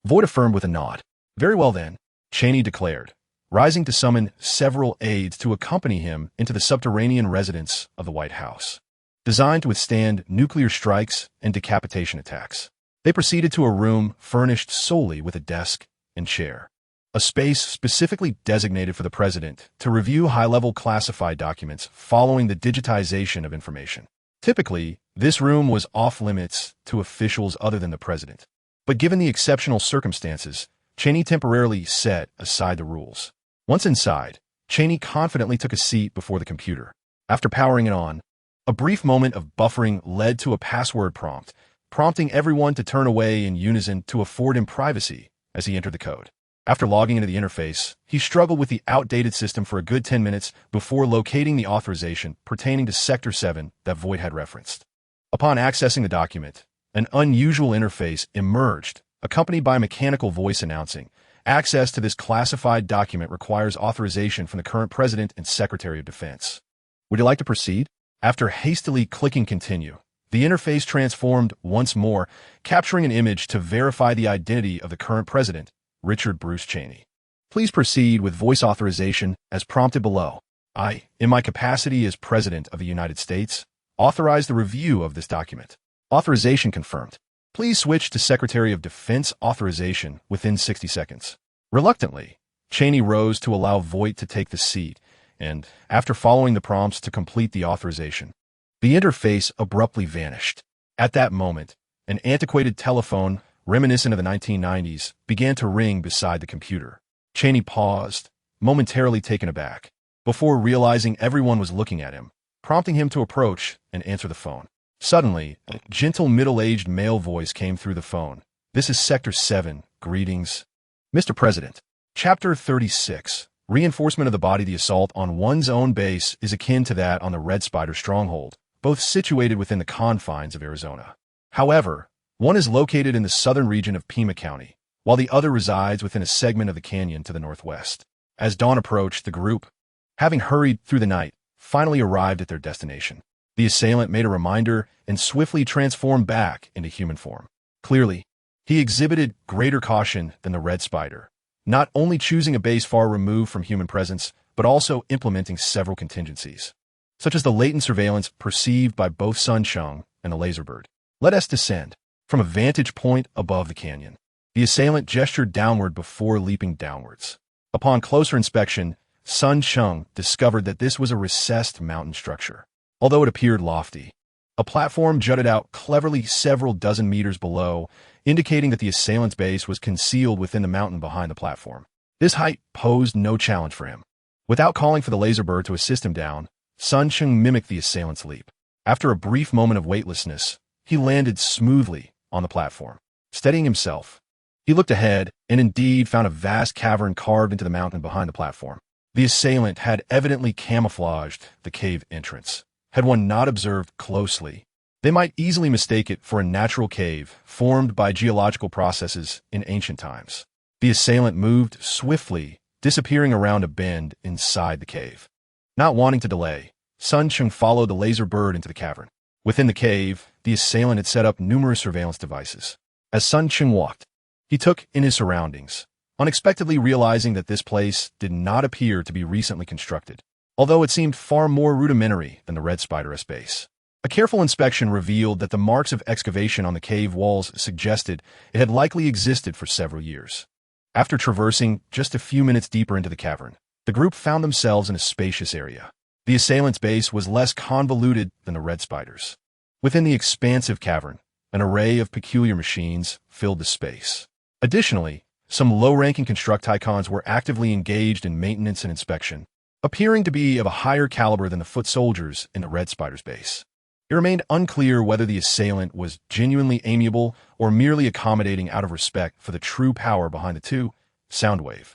Voight affirmed with a nod. "Very well then," Cheney declared, rising to summon several aides to accompany him into the subterranean residence of the White House, designed to withstand nuclear strikes and decapitation attacks. They proceeded to a room furnished solely with a desk and chair, a space specifically designated for the President to review high-level classified documents following the digitization of information. Typically, this room was off-limits to officials other than the President. But given the exceptional circumstances, Cheney temporarily set aside the rules. Once inside, Cheney confidently took a seat before the computer. After powering it on, a brief moment of buffering led to a password prompt, prompting everyone to turn away in unison to afford him privacy as he entered the code. After logging into the interface, he struggled with the outdated system for a good 10 minutes before locating the authorization pertaining to Sector 7 that Voight had referenced. Upon accessing the document, an unusual interface emerged, accompanied by a mechanical voice announcing, "Access to this classified document requires authorization from the current President and Secretary of Defense. Would you like to proceed?" After hastily clicking continue, the interface transformed once more, capturing an image to verify the identity of the current President, Richard Bruce Cheney. "Please proceed with voice authorization as prompted below. I, in my capacity as President of the United States, authorize the review of this document. Authorization confirmed. Please switch to Secretary of Defense authorization within 60 seconds. Reluctantly, Cheney rose to allow Voight to take the seat, and, after following the prompts to complete the authorization, the interface abruptly vanished. At that moment, an antiquated telephone, reminiscent of the 1990s, began to ring beside the computer. Cheney paused, momentarily taken aback, before realizing everyone was looking at him, prompting him to approach and answer the phone. Suddenly, a gentle middle-aged male voice came through the phone. "This is Sector 7. Greetings. Mr. President." Chapter 36. Reinforcement of the body. The assault on one's own base is akin to that on the Red Spider stronghold, both situated within the confines of Arizona. However, one is located in the southern region of Pima County, while the other resides within a segment of the canyon to the northwest. As dawn approached, the group, having hurried through the night, finally arrived at their destination. The assailant made a reminder and swiftly transformed back into human form. Clearly, he exhibited greater caution than the Red Spider, not only choosing a base far removed from human presence, but also implementing several contingencies, such as the latent surveillance perceived by both Sun Cheng and the Laserbird. "Let us descend." From a vantage point above the canyon, the assailant gestured downward before leaping downwards. Upon closer inspection, Sun Cheng discovered that this was a recessed mountain structure. Although it appeared lofty, a platform jutted out cleverly several dozen meters below, indicating that the assailant's base was concealed within the mountain behind the platform. This height posed no challenge for him. Without calling for the Laserbird to assist him down, Sun Cheng mimicked the assailant's leap. After a brief moment of weightlessness, he landed smoothly on the platform. Steadying himself, he looked ahead and indeed found a vast cavern carved into the mountain behind the platform. The assailant had evidently camouflaged the cave entrance. Had one not observed closely, they might easily mistake it for a natural cave formed by geological processes in ancient times. The assailant moved swiftly, disappearing around a bend inside the cave. Not wanting to delay, Sun Cheng followed the Laserbird into the cavern. Within the cave, the assailant had set up numerous surveillance devices. As Sun Cheng walked, he took in his surroundings, unexpectedly realizing that this place did not appear to be recently constructed, although it seemed far more rudimentary than the Red Spider's base. A A careful inspection revealed that the marks of excavation on the cave walls suggested it had likely existed for several years. After traversing just a few minutes deeper into the cavern, the group found themselves in a spacious area. The assailant's base was less convoluted than the Red Spider's. Within the expansive cavern, an array of peculiar machines filled the space. Additionally, some low-ranking Constructicons were actively engaged in maintenance and inspection, appearing to be of a higher caliber than the foot soldiers in the Red Spider's base. It remained unclear whether the assailant was genuinely amiable or merely accommodating out of respect for the true power behind the two, Soundwave.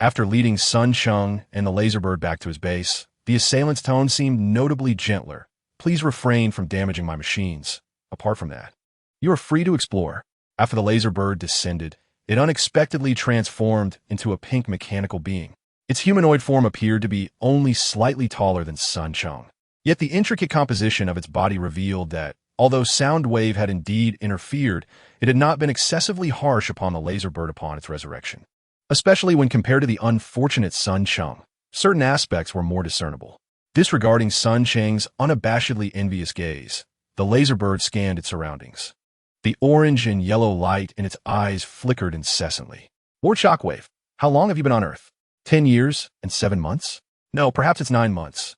After leading Sun Cheng and the Laserbird back to his base, the assailant's tone seemed notably gentler. Please refrain from damaging my machines. Apart from that, you are free to explore. After the Laserbird descended, it unexpectedly transformed into a pink mechanical being. Its humanoid form appeared to be only slightly taller than Sun Cheng. Yet the intricate composition of its body revealed that, although Soundwave had indeed interfered, it had not been excessively harsh upon the Laserbird upon its resurrection. Especially when compared to the unfortunate Sun Cheng, certain aspects were more discernible. Disregarding Sun Cheng's unabashedly envious gaze, the Laserbird scanned its surroundings. The orange and yellow light in its eyes flickered incessantly. Lord Shockwave, how long have you been on Earth? 10 years and 7 months? No, perhaps it's 9 months.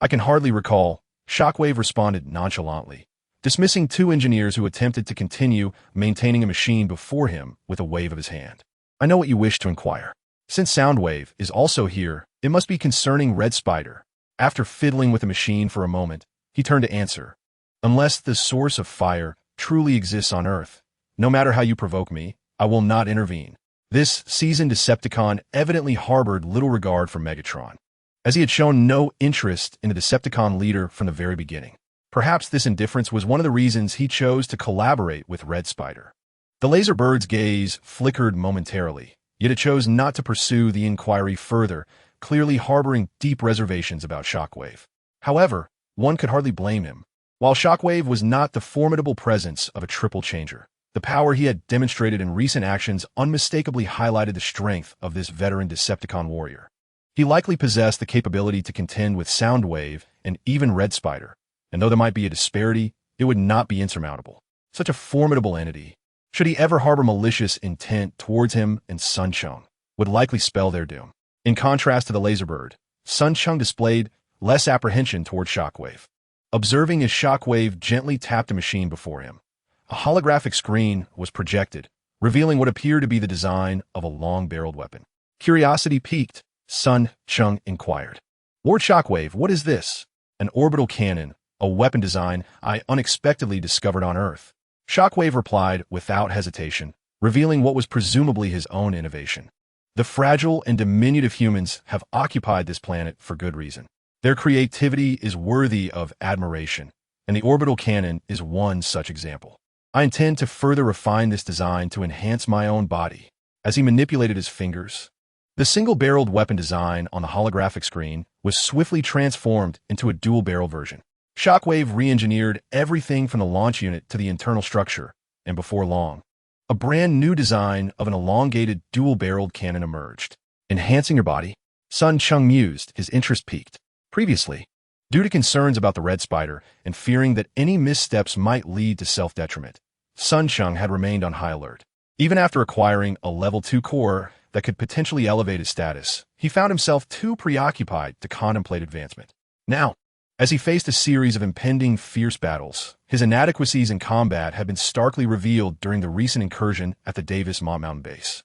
I can hardly recall. Shockwave responded nonchalantly, dismissing 2 engineers who attempted to continue maintaining a machine before him with a wave of his hand. I know what you wish to inquire. Since Soundwave is also here, it must be concerning Red Spider. After fiddling with the machine for a moment, he turned to answer. Unless the source of fire truly exists on Earth, no matter how you provoke me, I will not intervene. This seasoned Decepticon evidently harbored little regard for Megatron, as he had shown no interest in the Decepticon leader from the very beginning. Perhaps this indifference was one of the reasons he chose to collaborate with Red Spider. The Laserbird's gaze flickered momentarily, yet it chose not to pursue the inquiry further, clearly harboring deep reservations about Shockwave. However, one could hardly blame him. While Shockwave was not the formidable presence of a triple changer, the power he had demonstrated in recent actions unmistakably highlighted the strength of this veteran Decepticon warrior. He likely possessed the capability to contend with Soundwave and even Red Spider, and though there might be a disparity, it would not be insurmountable. Such a formidable entity, should he ever harbor malicious intent towards him and Sun Cheng, would likely spell their doom. In contrast to the Laserbird, Sun Cheng displayed less apprehension toward Shockwave. Observing as Shockwave gently tapped a machine before him, a holographic screen was projected, revealing what appeared to be the design of a long-barreled weapon. Curiosity piqued, Sun Cheng inquired. Lord Shockwave, what is this? An orbital cannon, a weapon design I unexpectedly discovered on Earth. Shockwave replied without hesitation, revealing what was presumably his own innovation. The fragile and diminutive humans have occupied this planet for good reason. Their creativity is worthy of admiration, and the orbital cannon is one such example. I intend to further refine this design to enhance my own body. As he manipulated his fingers, the single-barreled weapon design on the holographic screen was swiftly transformed into a dual-barrel version. Shockwave re-engineered everything from the launch unit to the internal structure, and before long, a brand new design of an elongated dual-barreled cannon emerged. Enhancing your body? Sun Cheng mused, his interest piqued. Previously, due to concerns about the Red Spider and fearing that any missteps might lead to self-detriment, Sun Cheng had remained on high alert. Even after acquiring a level 2 core that could potentially elevate his status, he found himself too preoccupied to contemplate advancement. Now, as he faced a series of impending fierce battles, his inadequacies in combat had been starkly revealed during the recent incursion at the Davis Mountain base.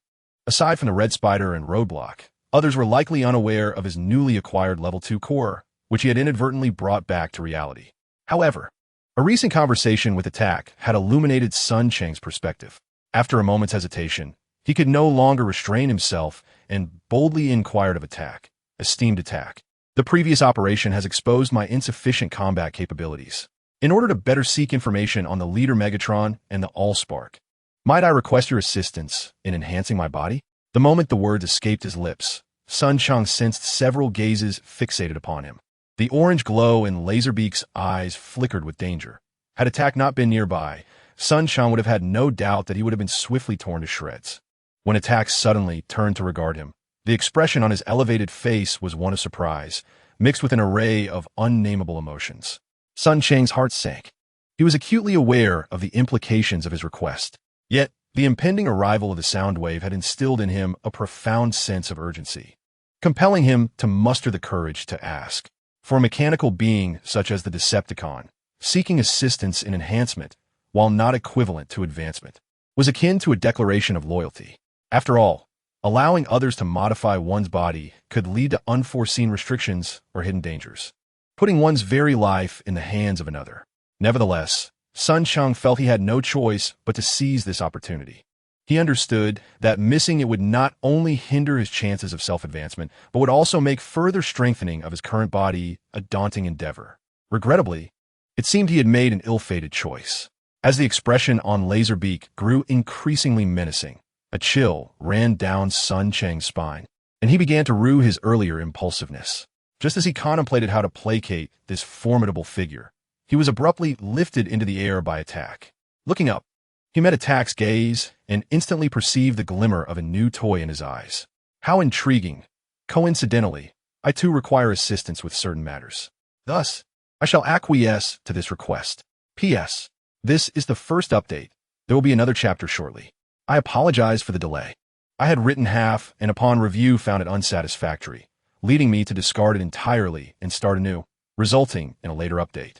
Aside from the Red Spider and Roadblock, others were likely unaware of his newly acquired level 2 core, which he had inadvertently brought back to reality. However, a recent conversation with Attack had illuminated Sun Cheng's perspective. After a moment's hesitation, he could no longer restrain himself and boldly inquired of Attack. Esteemed Attack, the previous operation has exposed my insufficient combat capabilities. In order to better seek information on the leader Megatron and the Allspark, might I request your assistance in enhancing my body? The moment the words escaped his lips, Sun Cheng sensed several gazes fixated upon him. The orange glow in Laserbeak's eyes flickered with danger. Had Attack not been nearby, Sun Cheng would have had no doubt that he would have been swiftly torn to shreds. When Attack suddenly turned to regard him, the expression on his elevated face was one of surprise, mixed with an array of unnameable emotions. Sun Cheng's heart sank. He was acutely aware of the implications of his request. Yet, the impending arrival of the sound wave had instilled in him a profound sense of urgency, compelling him to muster the courage to ask. For a mechanical being such as the Decepticon, seeking assistance in enhancement, while not equivalent to advancement, was akin to a declaration of loyalty. After all, allowing others to modify one's body could lead to unforeseen restrictions or hidden dangers, putting one's very life in the hands of another. Nevertheless, Sun Cheng felt he had no choice but to seize this opportunity. He understood that missing it would not only hinder his chances of self-advancement, but would also make further strengthening of his current body a daunting endeavor. Regrettably, it seemed he had made an ill-fated choice. As the expression on Laserbeak grew increasingly menacing, a chill ran down Sun Cheng's spine, and he began to rue his earlier impulsiveness. Just as he contemplated how to placate this formidable figure, he was abruptly lifted into the air by attack. Looking up, he met Attack's gaze and instantly perceived the glimmer of a new toy in his eyes. How intriguing. Coincidentally, I too require assistance with certain matters. Thus, I shall acquiesce to this request. P.S. This is the first update. There will be another chapter shortly. I apologize for the delay. I had written half and upon review found it unsatisfactory, leading me to discard it entirely and start anew, resulting in a later update.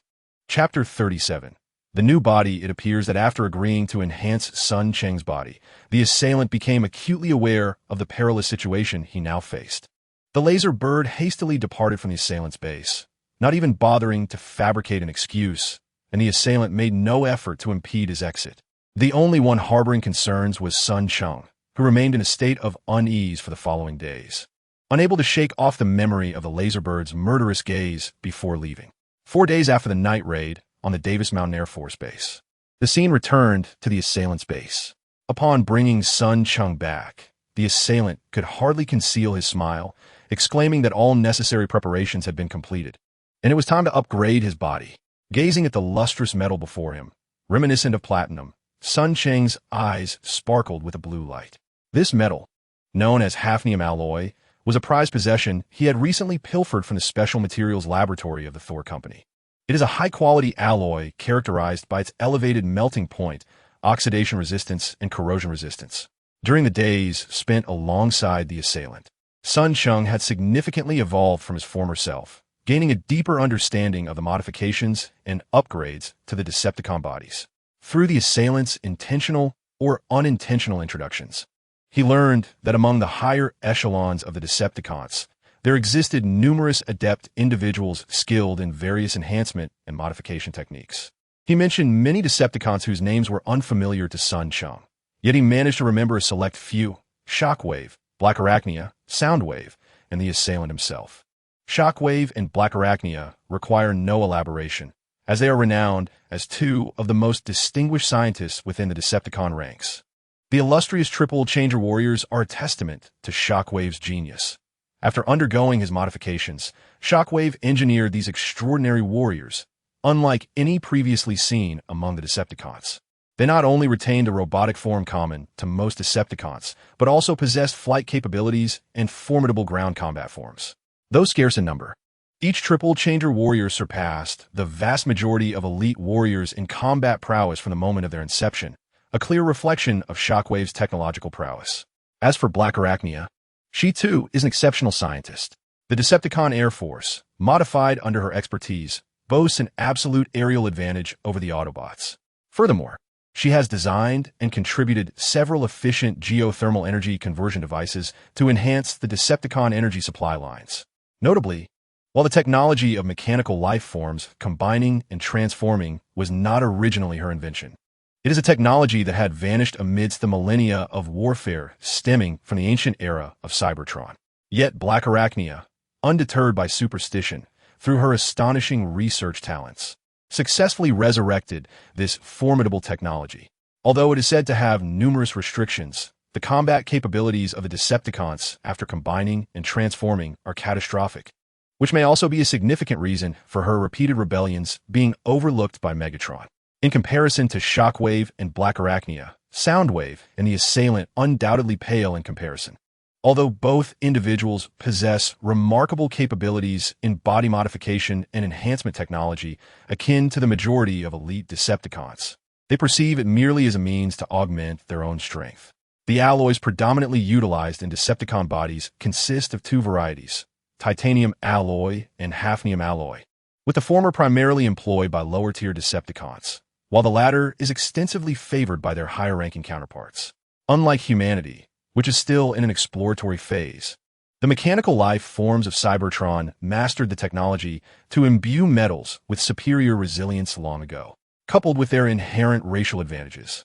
Chapter 37. The new body. It appears that after agreeing to enhance Sun Cheng's body, the assailant became acutely aware of the perilous situation he now faced. The laser bird hastily departed from the assailant's base, not even bothering to fabricate an excuse, and the assailant made no effort to impede his exit. The only one harboring concerns was Sun Cheng, who remained in a state of unease for the following days, unable to shake off the memory of the laser bird's murderous gaze before leaving. 4 days after the night raid on the Davis Mountain Air Force Base, the scene returned to the assailant's base. Upon bringing Sun Cheng back, the assailant could hardly conceal his smile, exclaiming that all necessary preparations had been completed, and it was time to upgrade his body. Gazing at the lustrous metal before him, reminiscent of platinum, Sun Cheng's eyes sparkled with a blue light. This metal, known as hafnium alloy, was a prized possession he had recently pilfered from the Special Materials Laboratory of the Thor Company. It is a high-quality alloy characterized by its elevated melting point, oxidation resistance, and corrosion resistance. During the days spent alongside the assailant, Sun Cheng had significantly evolved from his former self, gaining a deeper understanding of the modifications and upgrades to the Decepticon bodies. Through the assailant's intentional or unintentional introductions, he learned that among the higher echelons of the Decepticons, there existed numerous adept individuals skilled in various enhancement and modification techniques. He mentioned many Decepticons whose names were unfamiliar to Sun Cheng, yet he managed to remember a select few: Shockwave, Black Arachnia, Soundwave, and the assailant himself. Shockwave and Black Arachnia require no elaboration, as they are renowned as two of the most distinguished scientists within the Decepticon ranks. The illustrious Triple Changer Warriors are a testament to Shockwave's genius. After undergoing his modifications, Shockwave engineered these extraordinary warriors, unlike any previously seen among the Decepticons. They not only retained a robotic form common to most Decepticons, but also possessed flight capabilities and formidable ground combat forms. Though scarce in number, each Triple Changer warrior surpassed the vast majority of elite warriors in combat prowess from the moment of their inception, a clear reflection of Shockwave's technological prowess. As for Black Arachnia, she too is an exceptional scientist. The Decepticon Air Force, modified under her expertise, boasts an absolute aerial advantage over the Autobots. Furthermore, she has designed and contributed several efficient geothermal energy conversion devices to enhance the Decepticon energy supply lines. Notably, while the technology of mechanical life forms combining and transforming was not originally her invention, it is a technology that had vanished amidst the millennia of warfare stemming from the ancient era of Cybertron. Yet Black Arachnia, undeterred by superstition, through her astonishing research talents, successfully resurrected this formidable technology. Although it is said to have numerous restrictions, the combat capabilities of the Decepticons after combining and transforming are catastrophic, which may also be a significant reason for her repeated rebellions being overlooked by Megatron. In comparison to Shockwave and Black Arachnia, Soundwave and the assailant undoubtedly pale in comparison. Although both individuals possess remarkable capabilities in body modification and enhancement technology akin to the majority of elite Decepticons, they perceive it merely as a means to augment their own strength. The alloys predominantly utilized in Decepticon bodies consist of two varieties, titanium alloy and hafnium alloy, with the former primarily employed by lower-tier Decepticons, while the latter is extensively favored by their higher-ranking counterparts. Unlike humanity, which is still in an exploratory phase, the mechanical life forms of Cybertron mastered the technology to imbue metals with superior resilience long ago, coupled with their inherent racial advantages.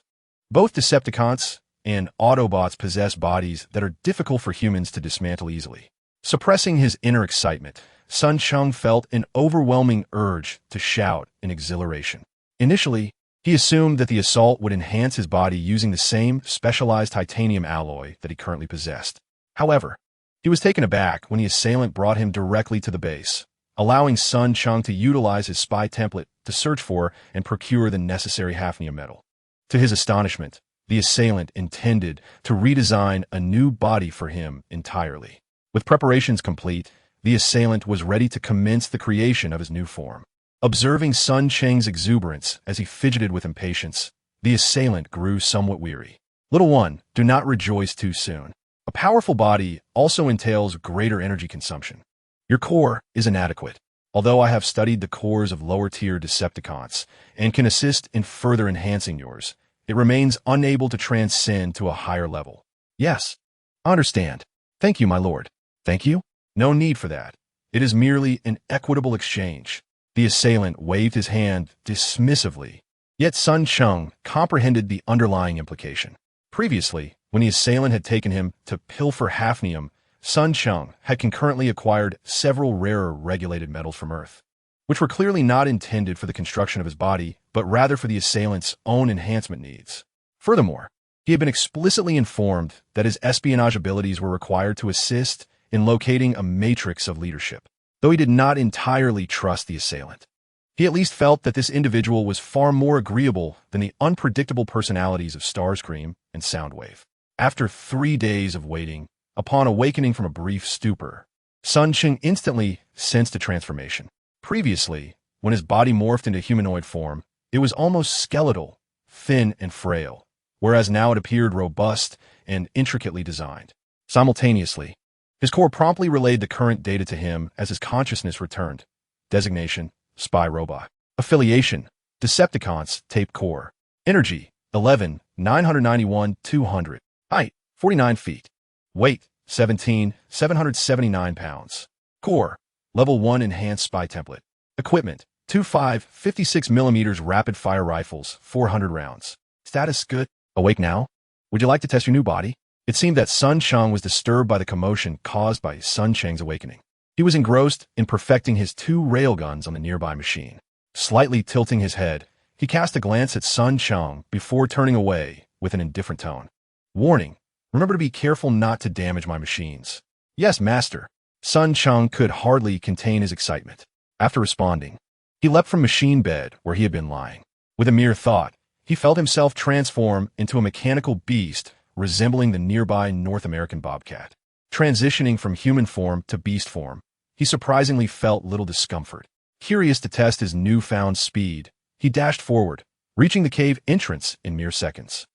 Both Decepticons and Autobots possess bodies that are difficult for humans to dismantle easily. Suppressing his inner excitement, Cheng felt an overwhelming urge to shout in exhilaration. Initially, he assumed that the assault would enhance his body using the same specialized titanium alloy that he currently possessed. However, he was taken aback when the assailant brought him directly to the base, allowing Cheng to utilize his spy template to search for and procure the necessary hafnium metal. To his astonishment, the assailant intended to redesign a new body for him entirely. With preparations complete, the assailant was ready to commence the creation of his new form. Observing Cheng's exuberance as he fidgeted with impatience, the assailant grew somewhat weary. Little one, do not rejoice too soon. A powerful body also entails greater energy consumption. Your core is inadequate. Although I have studied the cores of lower-tier Decepticons and can assist in further enhancing yours, it remains unable to transcend to a higher level. Yes, I understand. Thank you, my lord. Thank you? No need for that. It is merely an equitable exchange. The assailant waved his hand dismissively, yet Cheng comprehended the underlying implication. Previously, when the assailant had taken him to pilfer hafnium, Cheng had concurrently acquired several rarer regulated metals from Earth, which were clearly not intended for the construction of his body, but rather for the assailant's own enhancement needs. Furthermore, he had been explicitly informed that his espionage abilities were required to assist in locating a matrix of leadership. Though he did not entirely trust the assailant, he at least felt that this individual was far more agreeable than the unpredictable personalities of Starscream and Soundwave. After 3 days of waiting, upon awakening from a brief stupor, Cheng instantly sensed a transformation. Previously, when his body morphed into humanoid form, it was almost skeletal, thin and frail, whereas now it appeared robust and intricately designed. Simultaneously, his core promptly relayed the current data to him as his consciousness returned. Designation, Spy Robot. Affiliation, Decepticons, Tape Core. Energy, 11, 991, 200. Height, 49 feet. Weight, 17, 779 pounds. Core, Level 1 Enhanced Spy Template. Equipment, 2.5, 56mm rapid-fire rifles, 400 rounds. Status good. Awake now? Would you like to test your new body? It seemed that Cheng was disturbed by the commotion caused by Cheng's awakening. He was engrossed in perfecting his 2 railguns on the nearby machine. Slightly tilting his head, he cast a glance at Cheng before turning away with an indifferent tone. Warning, remember to be careful not to damage my machines. Yes, master. Cheng could hardly contain his excitement. After responding, he leapt from machine bed where he had been lying. With a mere thought, he felt himself transform into a mechanical beast resembling the nearby North American bobcat. Transitioning from human form to beast form, he surprisingly felt little discomfort. Curious to test his newfound speed, he dashed forward, reaching the cave entrance in mere seconds.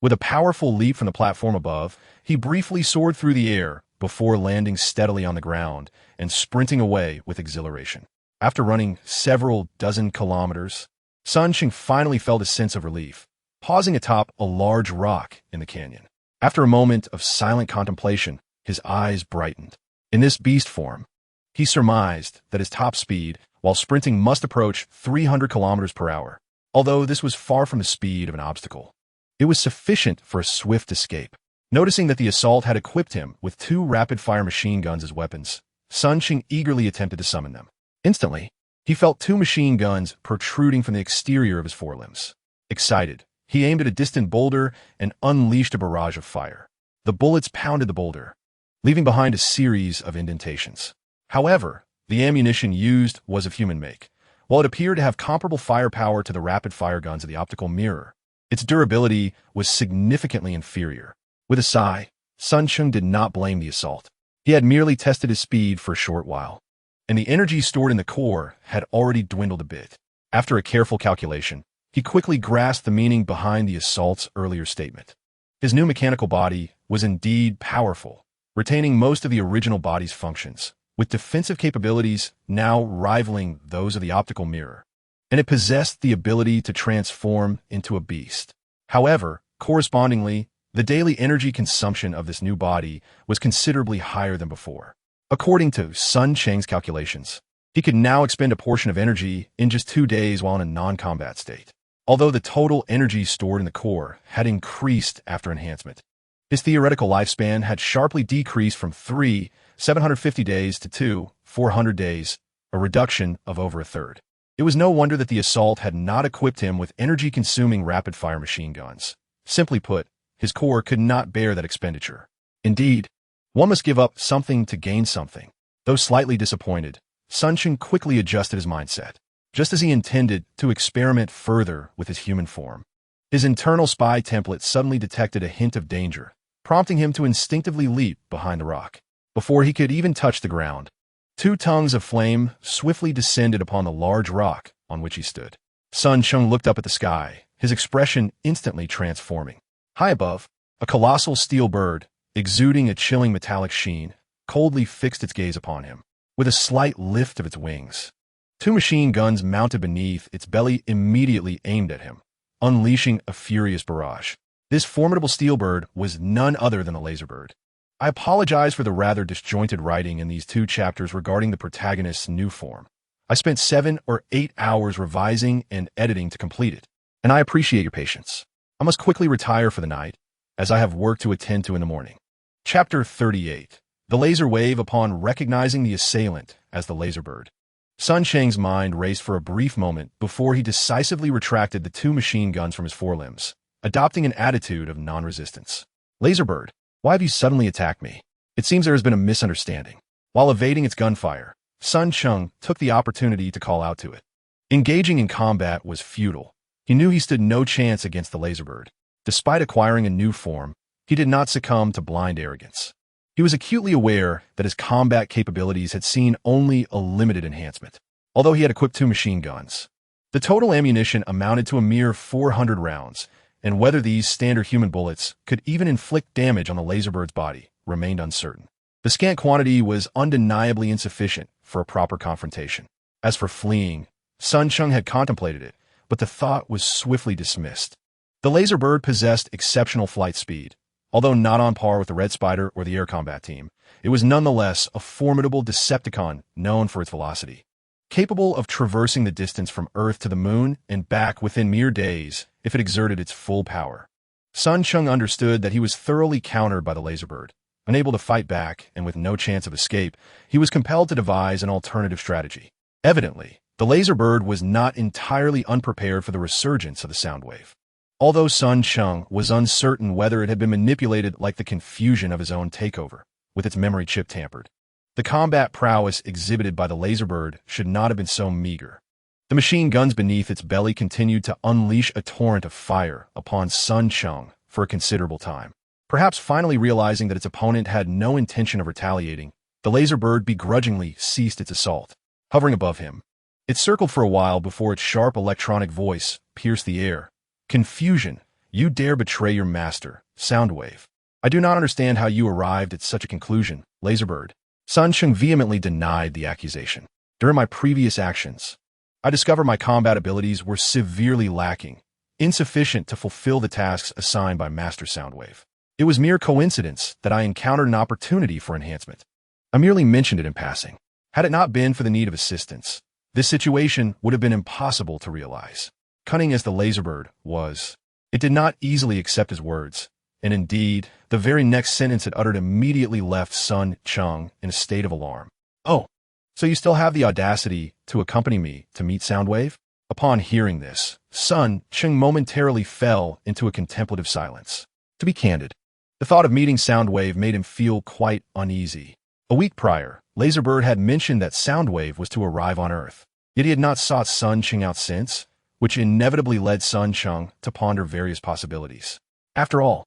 With a powerful leap from the platform above, he briefly soared through the air before landing steadily on the ground and sprinting away with exhilaration. After running several dozen kilometers, Cheng finally felt a sense of relief, pausing atop a large rock in the canyon. After a moment of silent contemplation, his eyes brightened. In this beast form, he surmised that his top speed, while sprinting, must approach 300 kilometers per hour. Although this was far from the speed of an obstacle, it was sufficient for a swift escape. Noticing that the assault had equipped him with 2 rapid-fire machine guns as weapons, Cheng eagerly attempted to summon them. Instantly, he felt 2 machine guns protruding from the exterior of his forelimbs. Excited, he aimed at a distant boulder and unleashed a barrage of fire. The bullets pounded the boulder, leaving behind a series of indentations. However, the ammunition used was of human make. While it appeared to have comparable firepower to the rapid-fire guns of the optical mirror, its durability was significantly inferior. With a sigh, Sun Cheng did not blame the assault. He had merely tested his speed for a short while, and the energy stored in the core had already dwindled a bit. After a careful calculation, he quickly grasped the meaning behind the assault's earlier statement. His new mechanical body was indeed powerful, retaining most of the original body's functions, with defensive capabilities now rivaling those of the optical mirror, and it possessed the ability to transform into a beast. However, correspondingly, the daily energy consumption of this new body was considerably higher than before. According to Sun Cheng's calculations, he could now expend a portion of energy in just 2 days while in a non-combat state. Although the total energy stored in the core had increased after enhancement, his theoretical lifespan had sharply decreased from 750 days to 400 days, a reduction of over a third. It was no wonder that the assault had not equipped him with energy-consuming rapid-fire machine guns. Simply put, his core could not bear that expenditure. Indeed, one must give up something to gain something. Though slightly disappointed, Sun Cheng quickly adjusted his mindset, just as he intended to experiment further with his human form. His internal spy template suddenly detected a hint of danger, prompting him to instinctively leap behind the rock. Before he could even touch the ground, 2 tongues of flame swiftly descended upon the large rock on which he stood. Sun Cheng looked up at the sky, his expression instantly transforming. High above, a colossal steel bird, exuding a chilling metallic sheen, coldly fixed its gaze upon him. With a slight lift of its wings, 2 machine guns mounted beneath its belly immediately aimed at him, unleashing a furious barrage. This formidable steel bird was none other than the laser bird. I apologize for the rather disjointed writing in these 2 chapters regarding the protagonist's new form. I spent 7 or 8 hours revising and editing to complete it, and I appreciate your patience. I must quickly retire for the night, as I have work to attend to in the morning. Chapter 38. The Laser Wave upon recognizing the assailant as the laser bird. Sun Cheng's mind raced for a brief moment before he decisively retracted the 2 machine guns from his forelimbs, adopting an attitude of non-resistance. Laser bird, why have you suddenly attacked me? It seems there has been a misunderstanding. While evading its gunfire, Sun Cheng took the opportunity to call out to it. Engaging in combat was futile. He knew he stood no chance against the laser bird. Despite acquiring a new form, he did not succumb to blind arrogance. He was acutely aware that his combat capabilities had seen only a limited enhancement, although he had equipped 2 machine guns. The total ammunition amounted to a mere 400 rounds, and whether these standard human bullets could even inflict damage on the laser bird's body remained uncertain. The scant quantity was undeniably insufficient for a proper confrontation. As for fleeing, Sun Cheng had contemplated it, but the thought was swiftly dismissed. The laser bird possessed exceptional flight speed. Although not on par with the Red Spider or the air combat team, it was nonetheless a formidable Decepticon known for its velocity. Capable of traversing the distance from Earth to the Moon and back within mere days if it exerted its full power. Sun Cheng understood that he was thoroughly countered by the laser bird. Unable to fight back and with no chance of escape, he was compelled to devise an alternative strategy. Evidently, the laser bird was not entirely unprepared for the resurgence of the sound wave. Although Sun Cheng was uncertain whether it had been manipulated like the confusion of his own takeover, with its memory chip tampered, the combat prowess exhibited by the laser bird should not have been so meager. The machine guns beneath its belly continued to unleash a torrent of fire upon Sun Cheng for a considerable time. Perhaps finally realizing that its opponent had no intention of retaliating, the laser bird begrudgingly ceased its assault. Hovering above him, it circled for a while before its sharp electronic voice pierced the air. Confusion, you dare betray your master, Soundwave. I do not understand how you arrived at such a conclusion, Laserbird. Sun Cheng vehemently denied the accusation. During my previous actions, I discovered my combat abilities were severely lacking, insufficient to fulfill the tasks assigned by Master Soundwave. It was mere coincidence that I encountered an opportunity for enhancement. I merely mentioned it in passing. Had it not been for the need of assistance, this situation would have been impossible to realize. Cunning as the Laserbird was, it did not easily accept his words, and indeed, the very next sentence it uttered immediately left Sun Cheng in a state of alarm. Oh, so you still have the audacity to accompany me to meet Soundwave? Upon hearing this, Sun Cheng momentarily fell into a contemplative silence. To be candid, the thought of meeting Soundwave made him feel quite uneasy. A week prior, Laserbird had mentioned that Soundwave was to arrive on Earth, yet he had not sought Sun Cheng out since, which inevitably led Sun Cheng to ponder various possibilities. After all,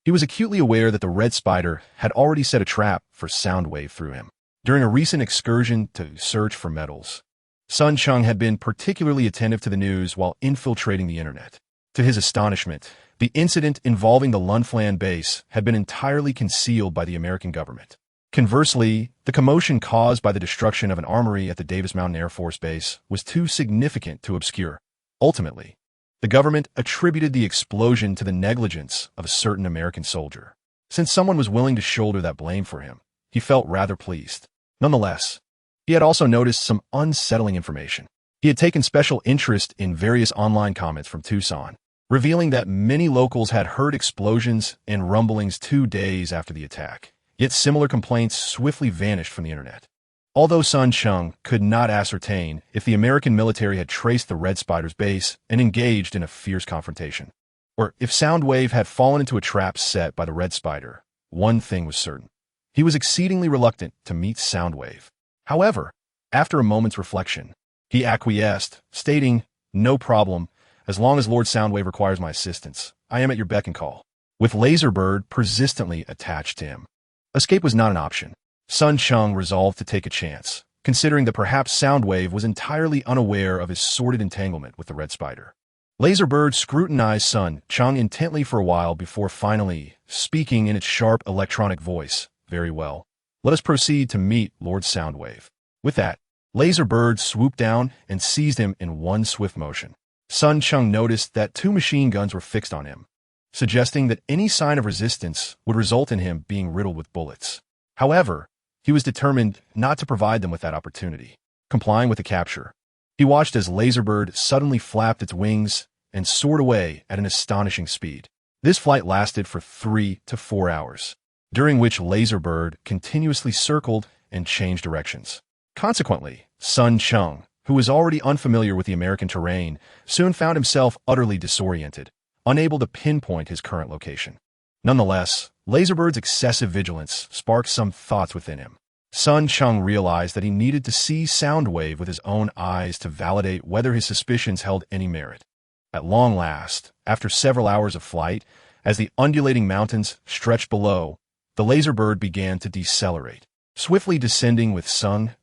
He was acutely aware that the Red Spider had already set a trap for Soundwave through him. During a recent excursion to search for metals, Cheng had been particularly attentive to the news while infiltrating the internet. To his astonishment, the incident involving the Lunflan base had been entirely concealed by the American government. Conversely, the commotion caused by the destruction of an armory at the Davis Mountain Air Force Base was too significant to obscure. Ultimately, the government attributed the explosion to the negligence of a certain American soldier. Since someone was willing to shoulder that blame for him, he felt rather pleased. Nonetheless, he had also noticed some unsettling information. He had taken special interest in various online comments from Tucson, revealing that many locals had heard explosions and rumblings 2 days after the attack. Yet similar complaints swiftly vanished from the internet. Although Cheng could not ascertain if the American military had traced the Red Spider's base and engaged in a fierce confrontation, or if Soundwave had fallen into a trap set by the Red Spider, one thing was certain. He was exceedingly reluctant to meet Soundwave. However, after a moment's reflection, he acquiesced, stating, "No problem, as long as Lord Soundwave requires my assistance. I am at your beck and call." With Laserbird persistently attached to him, escape was not an option. Cheng resolved to take a chance, considering that perhaps Soundwave was entirely unaware of his sordid entanglement with the Red Spider. Laserbird scrutinized Cheng intently for a while before finally speaking in its sharp electronic voice. "Very well. Let us proceed to meet Lord Soundwave." With that, Laserbird swooped down and seized him in one swift motion. Cheng noticed that 2 machine guns were fixed on him, suggesting that any sign of resistance would result in him being riddled with bullets. However, he was determined not to provide them with that opportunity. Complying with the capture, he watched as Laserbird suddenly flapped its wings and soared away at an astonishing speed. This flight lasted for 3 to 4 hours, during which Laserbird continuously circled and changed directions. Consequently, Cheng, who was already unfamiliar with the American terrain, soon found himself utterly disoriented, unable to pinpoint his current location. Nonetheless, Laserbird's excessive vigilance sparked some thoughts within him. Cheng realized that he needed to see Soundwave with his own eyes to validate whether his suspicions held any merit. At long last, after several hours of flight, as the undulating mountains stretched below, the Laserbird began to decelerate, swiftly descending with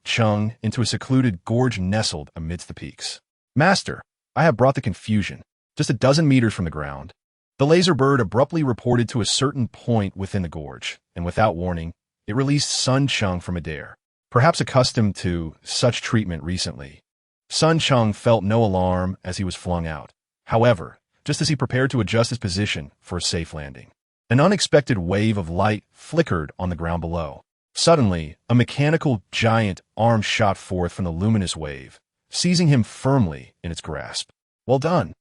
Cheng into a secluded gorge nestled amidst the peaks. "Master, I have brought the confusion." Just a dozen meters from the ground, the Laserbird abruptly reported to a certain point within the gorge, and without warning, it released Cheng from midair. Perhaps accustomed to such treatment recently, Cheng felt no alarm as he was flung out. However, just as he prepared to adjust his position for a safe landing, an unexpected wave of light flickered on the ground below. Suddenly, a mechanical giant arm shot forth from the luminous wave, seizing him firmly in its grasp. "Well done,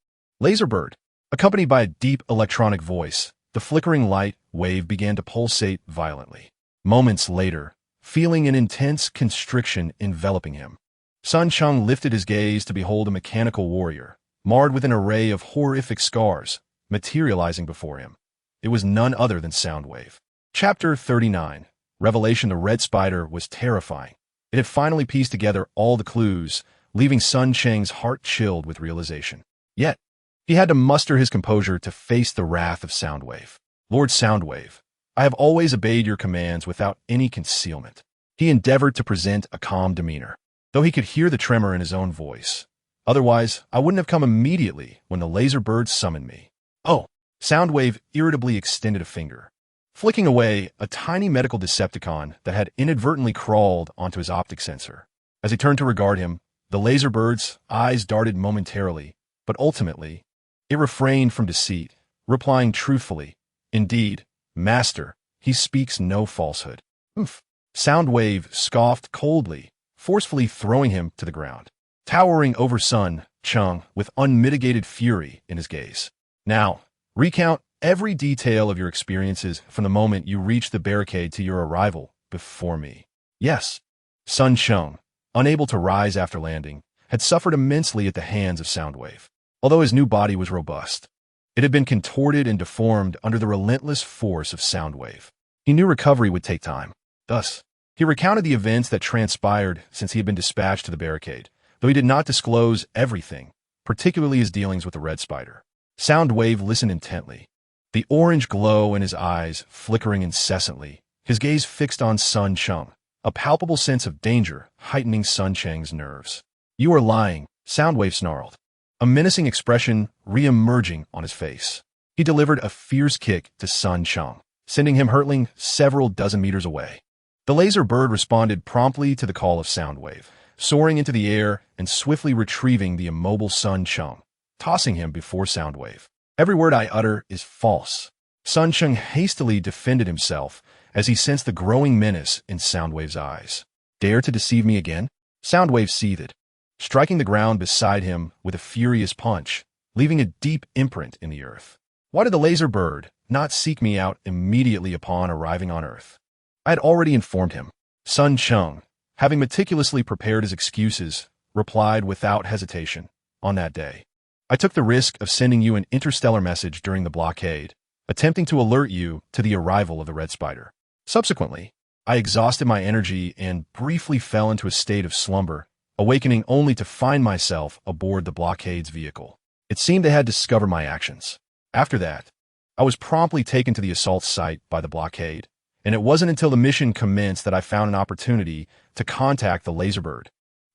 Laserbird." Accompanied by a deep electronic voice, the flickering light wave began to pulsate violently. Moments later, feeling an intense constriction enveloping him, Cheng lifted his gaze to behold a mechanical warrior, marred with an array of horrific scars, materializing before him. It was none other than Soundwave. Chapter 39. Revelation: The Red Spider was terrifying. It had finally pieced together all the clues, leaving Cheng's heart chilled with realization. Yet, he had to muster his composure to face the wrath of Soundwave. "Lord Soundwave, I have always obeyed your commands without any concealment." He endeavored to present a calm demeanor, though he could hear the tremor in his own voice. "Otherwise, I wouldn't have come immediately when the Laserbird summoned me." "Oh!" Soundwave irritably extended a finger, flicking away a tiny medical Decepticon that had inadvertently crawled onto his optic sensor. As he turned to regard him, the Laserbird's eyes darted momentarily, but ultimately, it refrained from deceit, replying truthfully, "Indeed, Master, he speaks no falsehood." "Oof." Soundwave scoffed coldly, forcefully throwing him to the ground, towering over Cheng with unmitigated fury in his gaze. "Now, recount every detail of your experiences from the moment you reached the barricade to your arrival before me." "Yes." Cheng, unable to rise after landing, had suffered immensely at the hands of Soundwave. Although his new body was robust, it had been contorted and deformed under the relentless force of Soundwave. He knew recovery would take time. Thus, he recounted the events that transpired since he had been dispatched to the barricade, though he did not disclose everything, particularly his dealings with the Red Spider. Soundwave listened intently, the orange glow in his eyes flickering incessantly, his gaze fixed on Sun Cheng, a palpable sense of danger heightening Sun Cheng's nerves. "You are lying," Soundwave snarled, a menacing expression re-emerging on his face. He delivered a fierce kick to Sun Cheng, sending him hurtling several dozen meters away. The laser bird responded promptly to the call of Soundwave, soaring into the air and swiftly retrieving the immobile Sun Cheng, tossing him before Soundwave. "Every word I utter is false." Sun Cheng hastily defended himself as he sensed the growing menace in Soundwave's eyes. "Dare to deceive me again?" Soundwave seethed, striking the ground beside him with a furious punch, leaving a deep imprint in the earth. Why did the laser bird not seek me out immediately upon arriving on Earth? I had already informed him. Sun Cheng, having meticulously prepared his excuses, replied without hesitation, "On that day, I took the risk of sending you an interstellar message during the blockade, attempting to alert you to the arrival of the Red Spider. Subsequently, I exhausted my energy and briefly fell into a state of slumber, awakening only to find myself aboard the blockade's vehicle. It seemed they had discovered my actions. After that, I was promptly taken to the assault site by the blockade, and it wasn't until the mission commenced that I found an opportunity to contact the laserbird.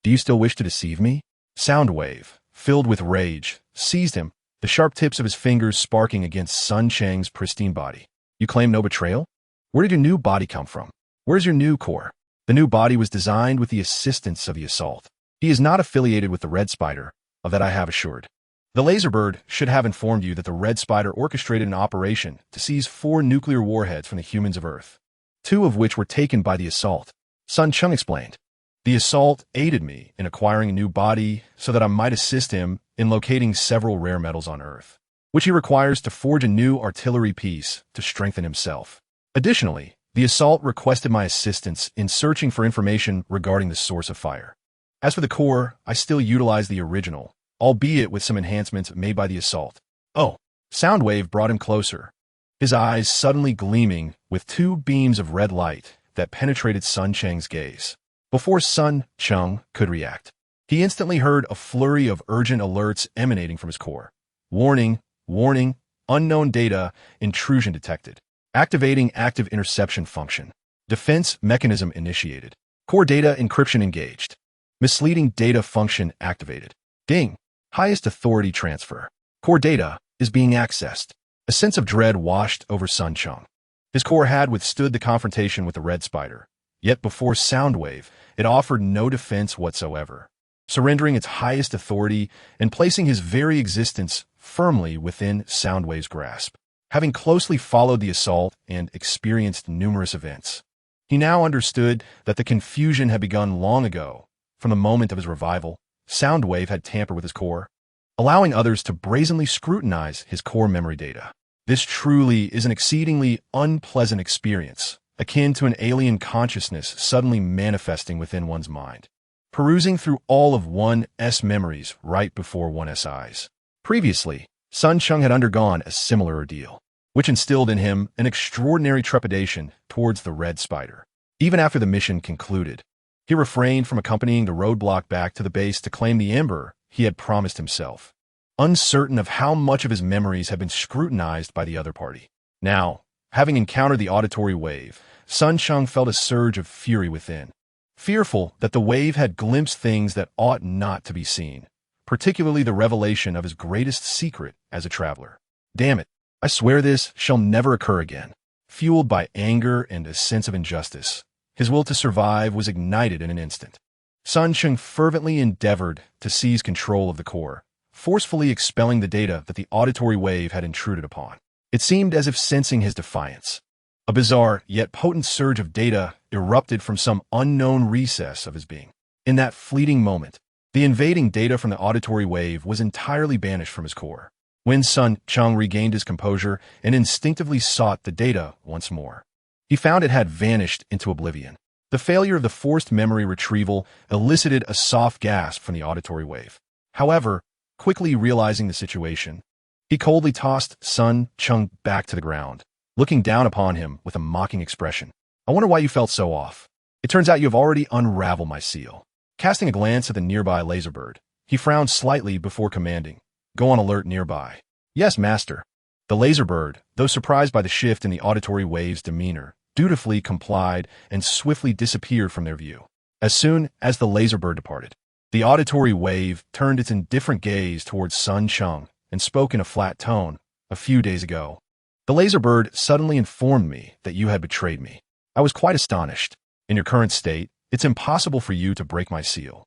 Do you still wish to deceive me?" Soundwave, filled with rage, seized him, the sharp tips of his fingers sparking against Sun Cheng's pristine body. "You claim no betrayal? Where did your new body come from? Where's your new core?" "The new body was designed with the assistance of the assault. He is not affiliated with the Red Spider, of that I have assured. The laserbird should have informed you that the Red Spider orchestrated an operation to seize 4 nuclear warheads from the humans of Earth, 2 of which were taken by the assault," Sun Cheng explained. "The assault aided me in acquiring a new body so that I might assist him in locating several rare metals on Earth, which he requires to forge a new artillery piece to strengthen himself. Additionally, the assault requested my assistance in searching for information regarding the source of fire. As for the core, I still utilize the original, albeit with some enhancements made by the assault." "Oh." Soundwave brought him closer, his eyes suddenly gleaming with 2 beams of red light that penetrated Sun Cheng's gaze. Before Sun Cheng could react, he instantly heard a flurry of urgent alerts emanating from his core. "Warning, warning, unknown data intrusion detected. Activating active interception function. Defense mechanism initiated. Core data encryption engaged. Misleading data function activated. Ding. Highest authority transfer. Core data is being accessed." A sense of dread washed over Sun Cheng. His core had withstood the confrontation with the Red Spider, yet before Soundwave, it offered no defense whatsoever, surrendering its highest authority and placing his very existence firmly within Soundwave's grasp. Having closely followed the assault and experienced numerous events, he now understood that the confusion had begun long ago. From the moment of his revival, Soundwave had tampered with his core, allowing others to brazenly scrutinize his core memory data. This truly is an exceedingly unpleasant experience, akin to an alien consciousness suddenly manifesting within one's mind, perusing through all of one's memories right before one's eyes. Previously, Sun Cheng had undergone a similar ordeal, which instilled in him an extraordinary trepidation towards the Red Spider. Even after the mission concluded, he refrained from accompanying the roadblock back to the base to claim the Ember he had promised himself, uncertain of how much of his memories had been scrutinized by the other party. Now, having encountered the auditory wave, Sun Cheng felt a surge of fury within, fearful that the wave had glimpsed things that ought not to be seen, particularly the revelation of his greatest secret as a traveler. "Damn it, I swear this shall never occur again." Fueled by anger and a sense of injustice, his will to survive was ignited in an instant. Sun Cheng fervently endeavored to seize control of the core, forcefully expelling the data that the auditory wave had intruded upon. It seemed as if sensing his defiance, a bizarre yet potent surge of data erupted from some unknown recess of his being. In that fleeting moment, the invading data from the auditory wave was entirely banished from his core. When Sun Cheng regained his composure and instinctively sought the data once more, he found it had vanished into oblivion. The failure of the forced memory retrieval elicited a soft gasp from the auditory wave. However, quickly realizing the situation, he coldly tossed Sun Cheng back to the ground, looking down upon him with a mocking expression. "I wonder why you felt so off. It turns out you have already unraveled my seal." Casting a glance at the nearby laserbird, he frowned slightly before commanding, "Go on alert nearby." "Yes, master." The laser bird, though surprised by the shift in the auditory wave's demeanor, dutifully complied and swiftly disappeared from their view. As soon as the laser bird departed, the auditory wave turned its indifferent gaze towards Sun Cheng and spoke in a flat tone. A few days ago, the laser bird suddenly informed me that you had betrayed me. I was quite astonished. In your current state, it's impossible for you to break my seal.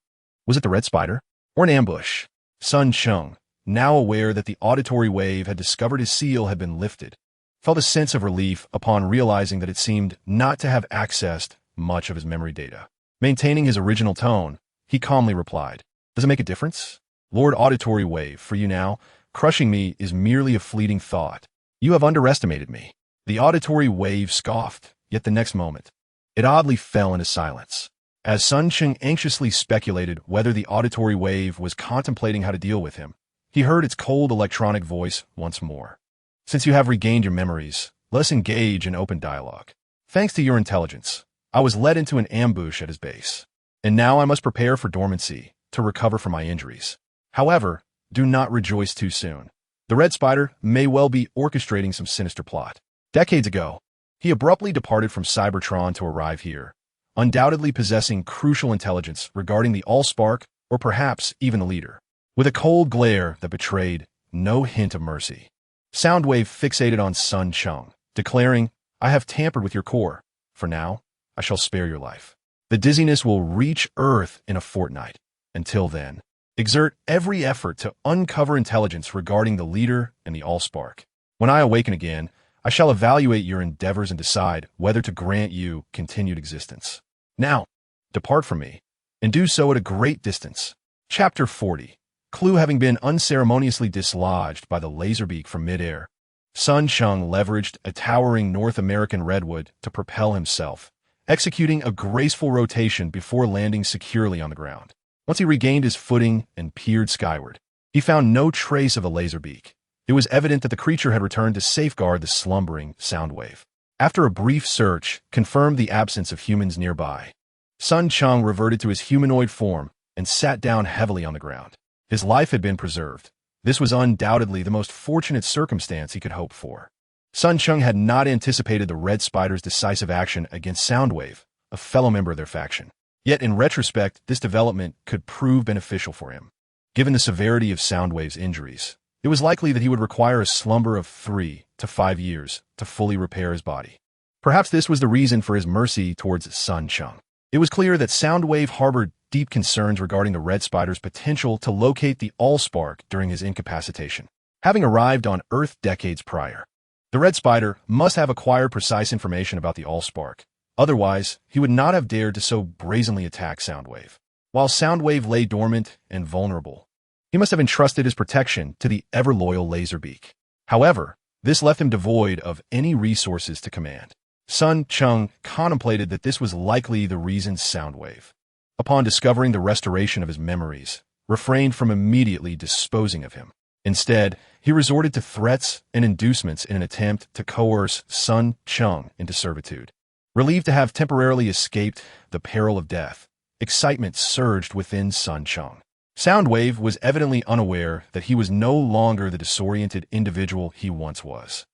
Was it the red spider? Or an ambush? Sun Cheng, now aware that the auditory wave had discovered his seal had been lifted, felt a sense of relief upon realizing that it seemed not to have accessed much of his memory data. Maintaining his original tone, he calmly replied, "Does it make a difference? Lord Auditory Wave, for you now, crushing me is merely a fleeting thought. You have underestimated me." The auditory wave scoffed, yet the next moment, it oddly fell into silence. As Sun Cheng anxiously speculated whether the auditory wave was contemplating how to deal with him, he heard its cold electronic voice once more. "Since you have regained your memories, let us engage in open dialogue. Thanks to your intelligence, I was led into an ambush at his base, and now I must prepare for dormancy to recover from my injuries. However, do not rejoice too soon. The Red Spider may well be orchestrating some sinister plot. Decades ago, he abruptly departed from Cybertron to arrive here, undoubtedly possessing crucial intelligence regarding the Allspark or perhaps even the leader. With a cold glare that betrayed no hint of mercy, Soundwave fixated on Sun Cheng, declaring, "I have tampered with your core. For now, I shall spare your life. The dizziness will reach Earth in a fortnight. Until then, exert every effort to uncover intelligence regarding the leader and the Allspark. When I awaken again, I shall evaluate your endeavors and decide whether to grant you continued existence. Now, depart from me, and do so at a great distance." Chapter 40. Clue having been unceremoniously dislodged by the laser beak from midair, Sun Cheng leveraged a towering North American redwood to propel himself, executing a graceful rotation before landing securely on the ground. Once he regained his footing and peered skyward, he found no trace of a laser beak. It was evident that the creature had returned to safeguard the slumbering Soundwave. After a brief search confirmed the absence of humans nearby, Sun Cheng reverted to his humanoid form and sat down heavily on the ground. His life had been preserved. This was undoubtedly the most fortunate circumstance he could hope for. Sun Cheng had not anticipated the Red Spider's decisive action against Soundwave, a fellow member of their faction. Yet in retrospect, this development could prove beneficial for him. Given the severity of Soundwave's injuries, it was likely that he would require a slumber of 3 to 5 years to fully repair his body. Perhaps this was the reason for his mercy towards Sun Cheng. It was clear that Soundwave harbored deep concerns regarding the Red Spider's potential to locate the Allspark during his incapacitation. Having arrived on Earth decades prior, the Red Spider must have acquired precise information about the Allspark. Otherwise, he would not have dared to so brazenly attack Soundwave. While Soundwave lay dormant and vulnerable, he must have entrusted his protection to the ever-loyal Laserbeak. However, this left him devoid of any resources to command. Sun Cheng contemplated that this was likely the reason Soundwave, upon discovering the restoration of his memories, refrained from immediately disposing of him. Instead, he resorted to threats and inducements in an attempt to coerce Sun Cheng into servitude. Relieved to have temporarily escaped the peril of death, excitement surged within Sun Cheng. Soundwave was evidently unaware that he was no longer the disoriented individual he once was.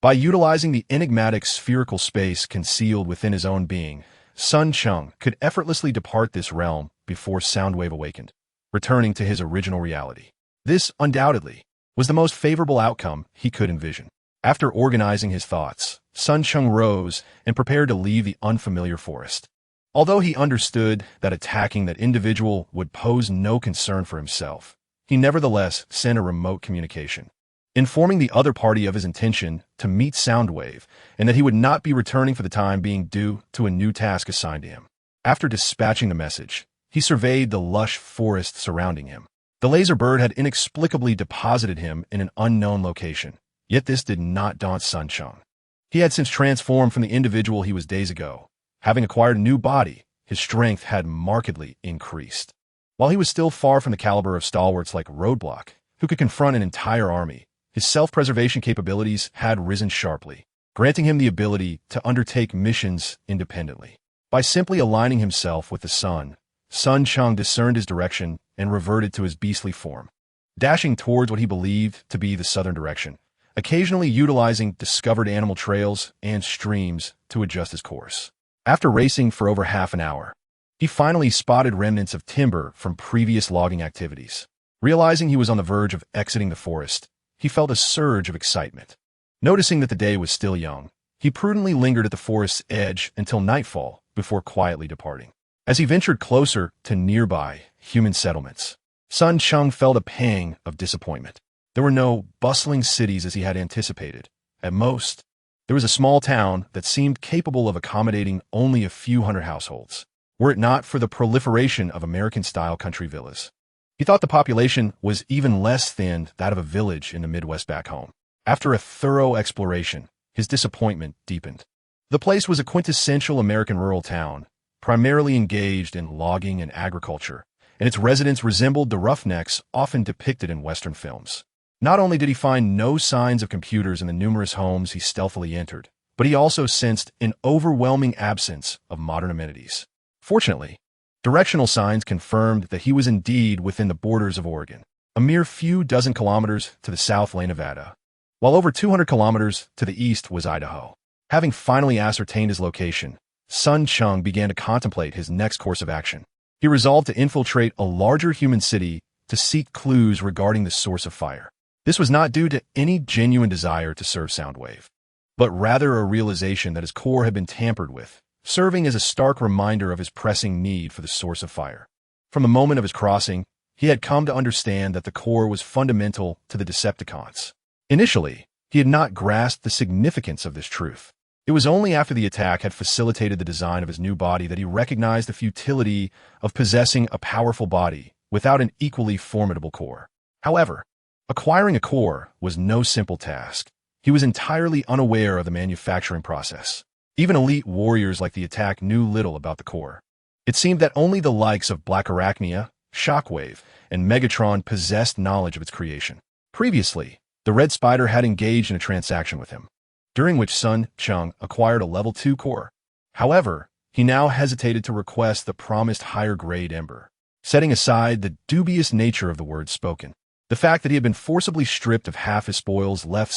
By utilizing the enigmatic spherical space concealed within his own being, Sun Cheng could effortlessly depart this realm before Soundwave awakened, returning to his original reality. This, undoubtedly, was the most favorable outcome he could envision. After organizing his thoughts, Sun Cheng rose and prepared to leave the unfamiliar forest. Although he understood that attacking that individual would pose no concern for himself, he nevertheless sent a remote communication, informing the other party of his intention to meet Soundwave and that he would not be returning for the time being due to a new task assigned to him. After dispatching the message, he surveyed the lush forest surrounding him. The laser bird had inexplicably deposited him in an unknown location, yet this did not daunt Sun Cheng. He had since transformed from the individual he was days ago. Having acquired a new body, his strength had markedly increased. While he was still far from the caliber of stalwarts like Roadblock, who could confront an entire army, his self-preservation capabilities had risen sharply, granting him the ability to undertake missions independently. By simply aligning himself with the sun, Sun Cheng discerned his direction and reverted to his beastly form. Dashing towards what he believed to be the southern direction, occasionally utilizing discovered animal trails and streams to adjust his course. After racing for over half an hour, he finally spotted remnants of timber from previous logging activities. Realizing he was on the verge of exiting the forest, he felt a surge of excitement. Noticing that the day was still young, he prudently lingered at the forest's edge until nightfall before quietly departing. As he ventured closer to nearby human settlements, Cheng felt a pang of disappointment. There were no bustling cities as he had anticipated. At most, there was a small town that seemed capable of accommodating only a few hundred households, were it not for the proliferation of American-style country villas. He thought the population was even less than that of a village in the Midwest back home. After a thorough exploration, his disappointment deepened. The place was a quintessential American rural town, primarily engaged in logging and agriculture, and its residents resembled the roughnecks often depicted in Western films. Not only did he find no signs of computers in the numerous homes he stealthily entered, but he also sensed an overwhelming absence of modern amenities. Fortunately, directional signs confirmed that he was indeed within the borders of Oregon, a mere few dozen kilometers to the south lay Nevada, while over 200 kilometers to the east was Idaho. Having finally ascertained his location, Cheng began to contemplate his next course of action. He resolved to infiltrate a larger human city to seek clues regarding the source of fire. This was not due to any genuine desire to serve Soundwave, but rather a realization that his core had been tampered with, serving as a stark reminder of his pressing need for the source of fire. From the moment of his crossing, he had come to understand that the core was fundamental to the Decepticons. Initially, he had not grasped the significance of this truth. It was only after the attack had facilitated the design of his new body that he recognized the futility of possessing a powerful body without an equally formidable core. However, acquiring a core was no simple task. He was entirely unaware of the manufacturing process. Even elite warriors like the attack knew little about the core. It seemed that only the likes of Black Arachnia, Shockwave, and Megatron possessed knowledge of its creation. Previously, the Red Spider had engaged in a transaction with him, during which Cheng acquired a level 2 core. However, he now hesitated to request the promised higher-grade Ember, setting aside the dubious nature of the words spoken. The fact that he had been forcibly stripped of half his spoils left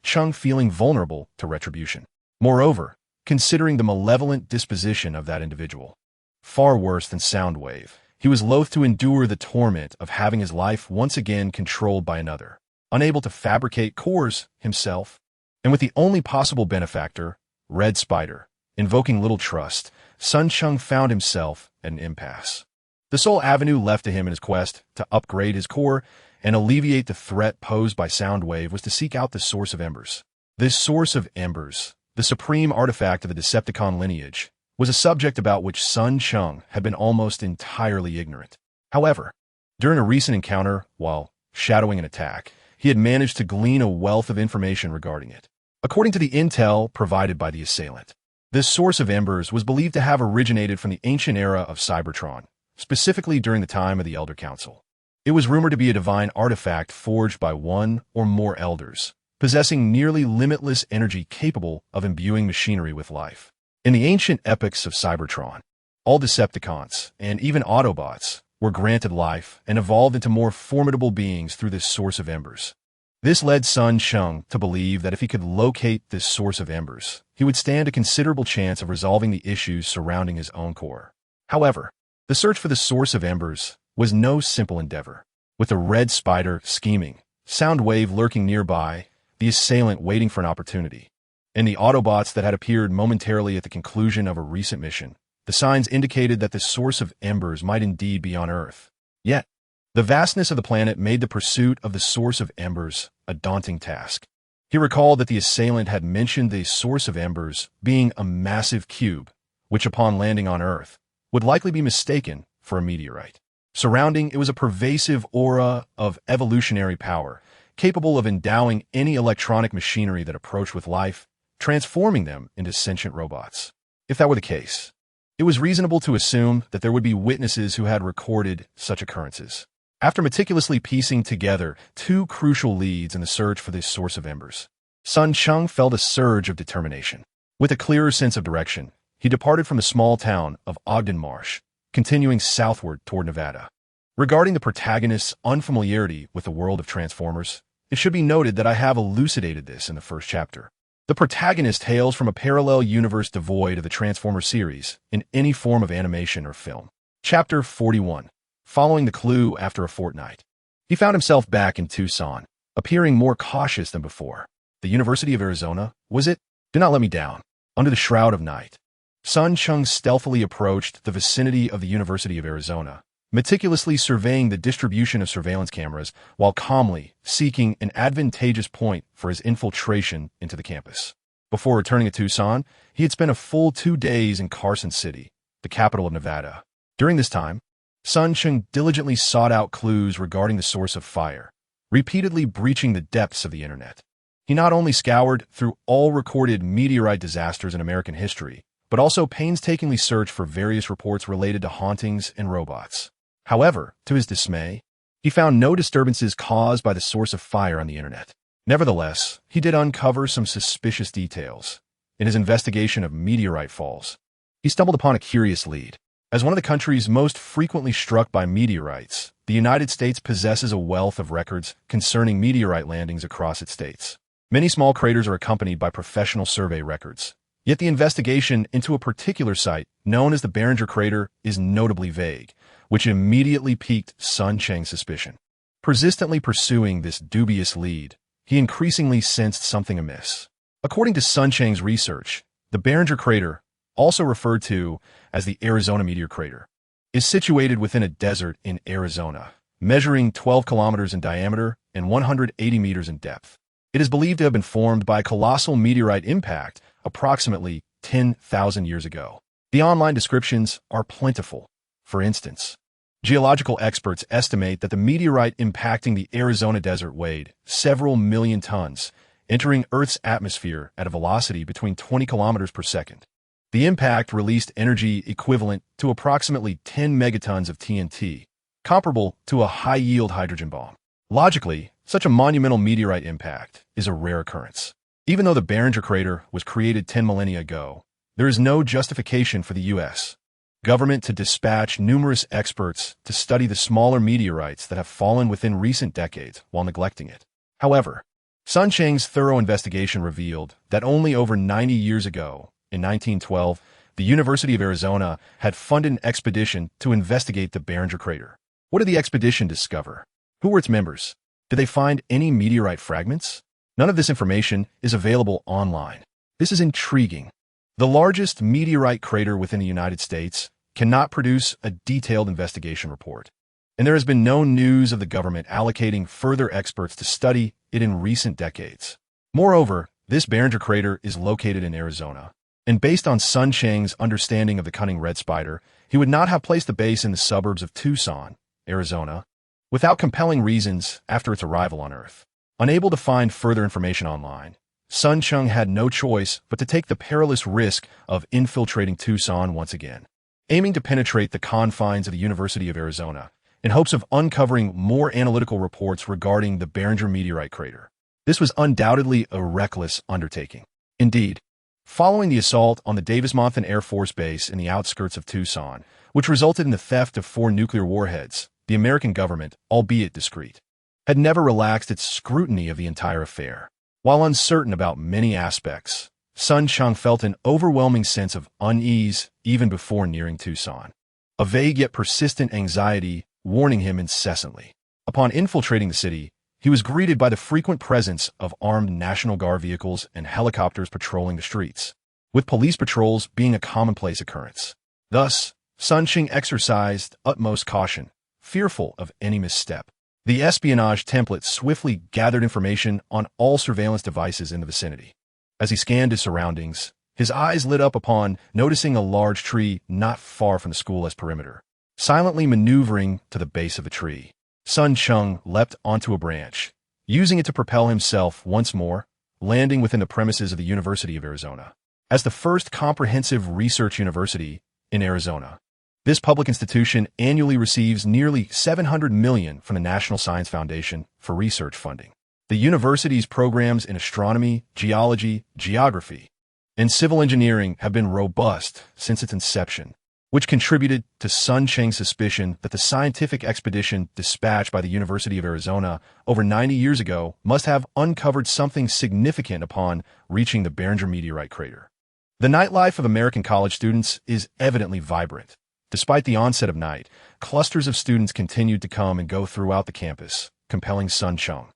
Cheng feeling vulnerable to retribution. Moreover, considering the malevolent disposition of that individual, far worse than Soundwave, he was loath to endure the torment of having his life once again controlled by another, unable to fabricate cores himself, and with the only possible benefactor, Red Spider, invoking little trust, Cheng found himself at an impasse. The sole avenue left to him in his quest to upgrade his core and alleviate the threat posed by Soundwave was to seek out the source of embers. This source of embers, the supreme artifact of the Decepticon lineage, was a subject about which Cheng had been almost entirely ignorant. However, during a recent encounter, while shadowing an attack, he had managed to glean a wealth of information regarding it. According to the intel provided by the assailant, this source of embers was believed to have originated from the ancient era of Cybertron, specifically during the time of the Elder Council. It was rumored to be a divine artifact forged by one or more elders, possessing nearly limitless energy capable of imbuing machinery with life. In the ancient epics of Cybertron, all Decepticons, and even Autobots, were granted life and evolved into more formidable beings through this source of embers. This led Cheng to believe that if he could locate this source of embers, he would stand a considerable chance of resolving the issues surrounding his own core. However, the search for the source of embers was no simple endeavor. With the Red Spider scheming, Soundwave lurking nearby, the assailant waiting for an opportunity, and the Autobots that had appeared momentarily at the conclusion of a recent mission, the signs indicated that the source of embers might indeed be on Earth. Yet, the vastness of the planet made the pursuit of the source of embers a daunting task. He recalled that the assailant had mentioned the source of embers being a massive cube, which upon landing on Earth, would likely be mistaken for a meteorite. Surrounding it was a pervasive aura of evolutionary power, capable of endowing any electronic machinery that approached with life, transforming them into sentient robots. If that were the case, it was reasonable to assume that there would be witnesses who had recorded such occurrences. After meticulously piecing together two crucial leads in the search for this source of embers, Cheng felt a surge of determination. With a clearer sense of direction, he departed from the small town of Ogden Marsh, continuing southward toward Nevada. Regarding the protagonist's unfamiliarity with the world of Transformers, It should be noted that I have elucidated this in the first chapter. The protagonist hails from a parallel universe devoid of the Transformers series in any form of animation or film. Chapter 41. Following the clue after a fortnight. He found himself back in Tucson, appearing more cautious than before. The University of Arizona, was it? Do not let me down. Under the shroud of night, Sun Cheng stealthily approached the vicinity of the University of Arizona, meticulously surveying the distribution of surveillance cameras while calmly seeking an advantageous point for his infiltration into the campus. Before returning to Tucson, he had spent a full 2 days in Carson City, the capital of Nevada. During this time, Sun Cheng diligently sought out clues regarding the source of fire, repeatedly breaching the depths of the internet. He not only scoured through all recorded meteorite disasters in American history, but also painstakingly searched for various reports related to hauntings and robots. However, to his dismay, he found no disturbances caused by the source of fire on the internet. Nevertheless, he did uncover some suspicious details. In his investigation of meteorite falls, he stumbled upon a curious lead. As one of the countries most frequently struck by meteorites, the United States possesses a wealth of records concerning meteorite landings across its states. Many small craters are accompanied by professional survey records. Yet the investigation into a particular site, known as the Barricade crater, is notably vague, which immediately piqued Sun Cheng's suspicion. Persistently pursuing this dubious lead, he increasingly sensed something amiss. According to Sun Cheng's research, the Barricade crater, also referred to as the Arizona meteor crater, is situated within a desert in Arizona, measuring 12 kilometers in diameter and 180 meters in depth. It is believed to have been formed by a colossal meteorite impact approximately 10,000 years ago. The online descriptions are plentiful. For instance, geological experts estimate that the meteorite impacting the Arizona desert weighed several million tons, entering Earth's atmosphere at a velocity between 20 kilometers per second. The impact released energy equivalent to approximately 10 megatons of TNT, comparable to a high-yield hydrogen bomb. Logically, such a monumental meteorite impact is a rare occurrence. Even though the Barricade crater was created 10 millennia ago, there is no justification for the U.S. government to dispatch numerous experts to study the smaller meteorites that have fallen within recent decades while neglecting it. However, Sun Cheng's thorough investigation revealed that only over 90 years ago, in 1912, the University of Arizona had funded an expedition to investigate the Barricade crater. What did the expedition discover? Who were its members? Did they find any meteorite fragments? None of this information is available online. This is intriguing. The largest meteorite crater within the United States cannot produce a detailed investigation report, and there has been no news of the government allocating further experts to study it in recent decades. Moreover, this Barricade crater is located in Arizona, and based on Sun Cheng's understanding of the cunning red spider, he would not have placed the base in the suburbs of Tucson, Arizona, without compelling reasons after its arrival on Earth. Unable to find further information online, Sun Cheng had no choice but to take the perilous risk of infiltrating Tucson once again, aiming to penetrate the confines of the University of Arizona in hopes of uncovering more analytical reports regarding the Barricade meteorite crater. This was undoubtedly a reckless undertaking. Indeed, following the assault on the Davis-Monthan Air Force Base in the outskirts of Tucson, which resulted in the theft of 4 nuclear warheads, the American government, albeit discreet, had never relaxed its scrutiny of the entire affair. While uncertain about many aspects, Sun Cheng felt an overwhelming sense of unease even before nearing Tucson, a vague yet persistent anxiety warning him incessantly. Upon infiltrating the city, he was greeted by the frequent presence of armed National Guard vehicles and helicopters patrolling the streets, with police patrols being a commonplace occurrence. Thus, Sun Cheng exercised utmost caution, fearful of any misstep. The espionage template swiftly gathered information on all surveillance devices in the vicinity. As he scanned his surroundings, his eyes lit up upon noticing a large tree not far from the school's perimeter. Silently maneuvering to the base of the tree, Sun Cheng leapt onto a branch, using it to propel himself once more, landing within the premises of the University of Arizona. As the first comprehensive research university in Arizona, this public institution annually receives nearly $700 million from the National Science Foundation for research funding. The university's programs in astronomy, geology, geography, and civil engineering have been robust since its inception, which contributed to Sun Cheng's suspicion that the scientific expedition dispatched by the University of Arizona over 90 years ago must have uncovered something significant upon reaching the Barricade meteorite crater. The nightlife of American college students is evidently vibrant. Despite the onset of night, clusters of students continued to come and go throughout the campus, compelling Sun Cheng,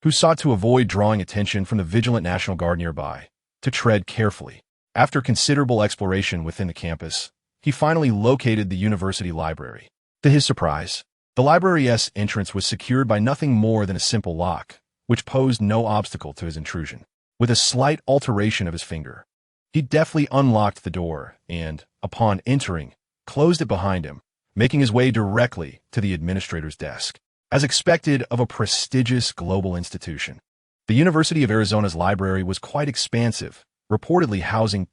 who sought to avoid drawing attention from the vigilant National Guard nearby, to tread carefully. After considerable exploration within the campus, he finally located the university library. To his surprise, the library's entrance was secured by nothing more than a simple lock, which posed no obstacle to his intrusion. With a slight alteration of his finger, he deftly unlocked the door and, upon entering, closed it behind him, making his way directly to the administrator's desk. As expected of a prestigious global institution, the University of Arizona's library was quite expansive, reportedly housing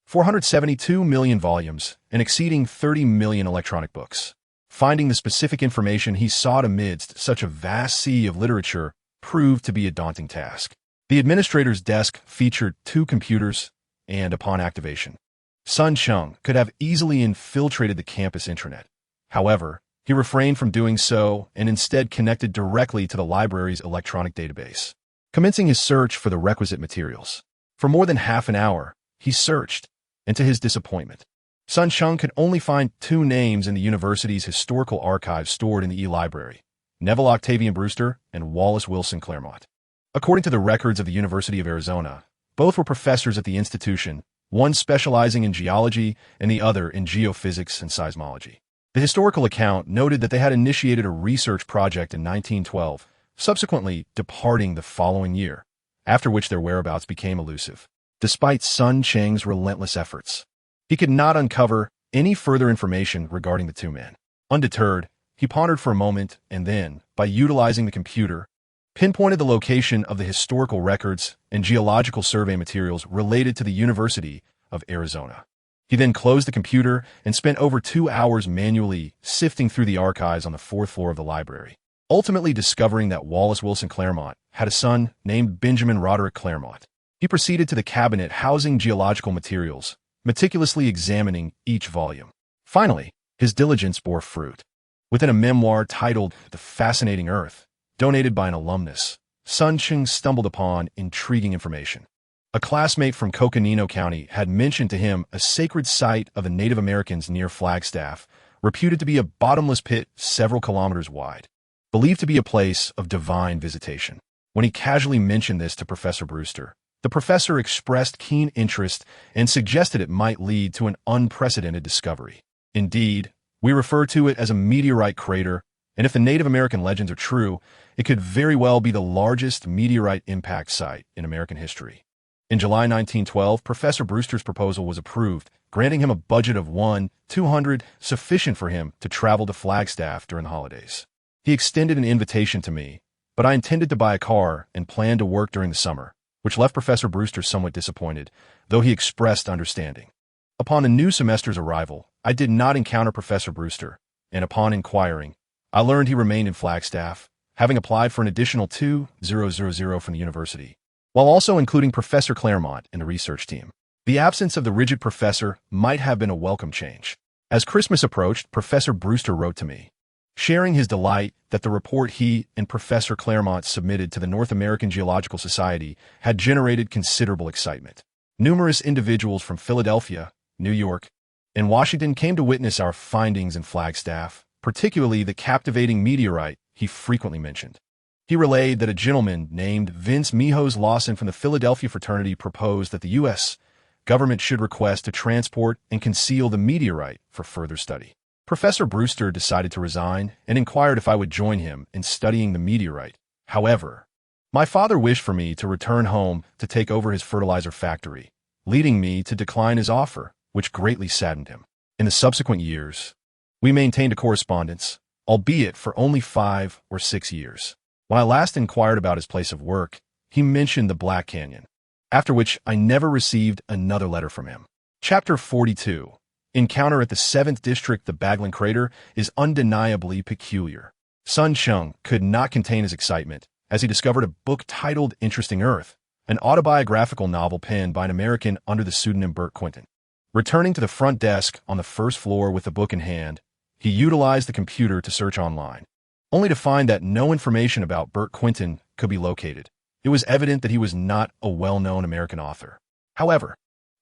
472 million volumes and exceeding 30 million electronic books. Finding the specific information he sought amidst such a vast sea of literature proved to be a daunting task. The administrator's desk featured 2 computers, and upon activation, Sun Cheng could have easily infiltrated the campus intranet. However, he refrained from doing so and instead connected directly to the library's electronic database, commencing his search for the requisite materials. For more than half an hour, he searched, and to his disappointment, Sun Cheng could only find 2 names in the university's historical archives stored in the e-library: Neville Octavian Brewster and Wallace Wilson Claremont. According to the records of the University of Arizona, both were professors at the institution, one specializing in geology and the other in geophysics and seismology. The historical account noted that they had initiated a research project in 1912, subsequently departing the following year, after which their whereabouts became elusive. Despite Sun Cheng's relentless efforts, he could not uncover any further information regarding the 2 men. Undeterred, he pondered for a moment and then, by utilizing the computer, pinpointed the location of the historical records and geological survey materials related to the University of Arizona. He then closed the computer and spent over 2 hours manually sifting through the archives on the 4th floor of the library, ultimately discovering that Wallace Wilson Claremont had a son named Benjamin Roderick Claremont. He proceeded to the cabinet housing geological materials, meticulously examining each volume. Finally, his diligence bore fruit. Within a memoir titled The Fascinating Earth, donated by an alumnus, Sun Cheng stumbled upon intriguing information. A classmate from Coconino County had mentioned to him a sacred site of the Native Americans near Flagstaff, reputed to be a bottomless pit several kilometers wide, believed to be a place of divine visitation. When he casually mentioned this to Professor Brewster, the professor expressed keen interest and suggested it might lead to an unprecedented discovery. Indeed, we refer to it as a meteorite crater, and if the Native American legends are true, it could very well be the largest meteorite impact site in American history. In July 1912, Professor Brewster's proposal was approved, granting him a budget of $200, sufficient for him to travel to Flagstaff during the holidays. He extended an invitation to me, but I intended to buy a car and planned to work during the summer, which left Professor Brewster somewhat disappointed, though he expressed understanding. Upon the new semester's arrival, I did not encounter Professor Brewster, and upon inquiring, I learned he remained in Flagstaff, having applied for an additional $2,000 from the university, while also including Professor Claremont in the research team. The absence of the rigid professor might have been a welcome change. As Christmas approached, Professor Brewster wrote to me, sharing his delight that the report he and Professor Claremont submitted to the North American Geological Society had generated considerable excitement. Numerous individuals from Philadelphia, New York, and Washington came to witness our findings in Flagstaff, particularly the captivating meteorite he frequently mentioned. He relayed that a gentleman named Vince Mijos Lawson from the Philadelphia fraternity proposed that the U.S. government should request to transport and conceal the meteorite for further study. Professor Brewster decided to resign and inquired if I would join him in studying the meteorite. However, my father wished for me to return home to take over his fertilizer factory, leading me to decline his offer, which greatly saddened him. In the subsequent years, we maintained a correspondence, albeit for only 5 or 6 years. When I last inquired about his place of work, he mentioned the Black Canyon, after which I never received another letter from him. Chapter 42. Encounter at the 7th District, the Baglan Crater, is undeniably peculiar. Sun Cheng could not contain his excitement as he discovered a book titled Interesting Earth, an autobiographical novel penned by an American under the pseudonym Burt Quinton. Returning to the front desk on the first floor with the book in hand, he utilized the computer to search online, only to find that no information about Bert Quinton could be located. It was evident that he was not a well-known American author. However,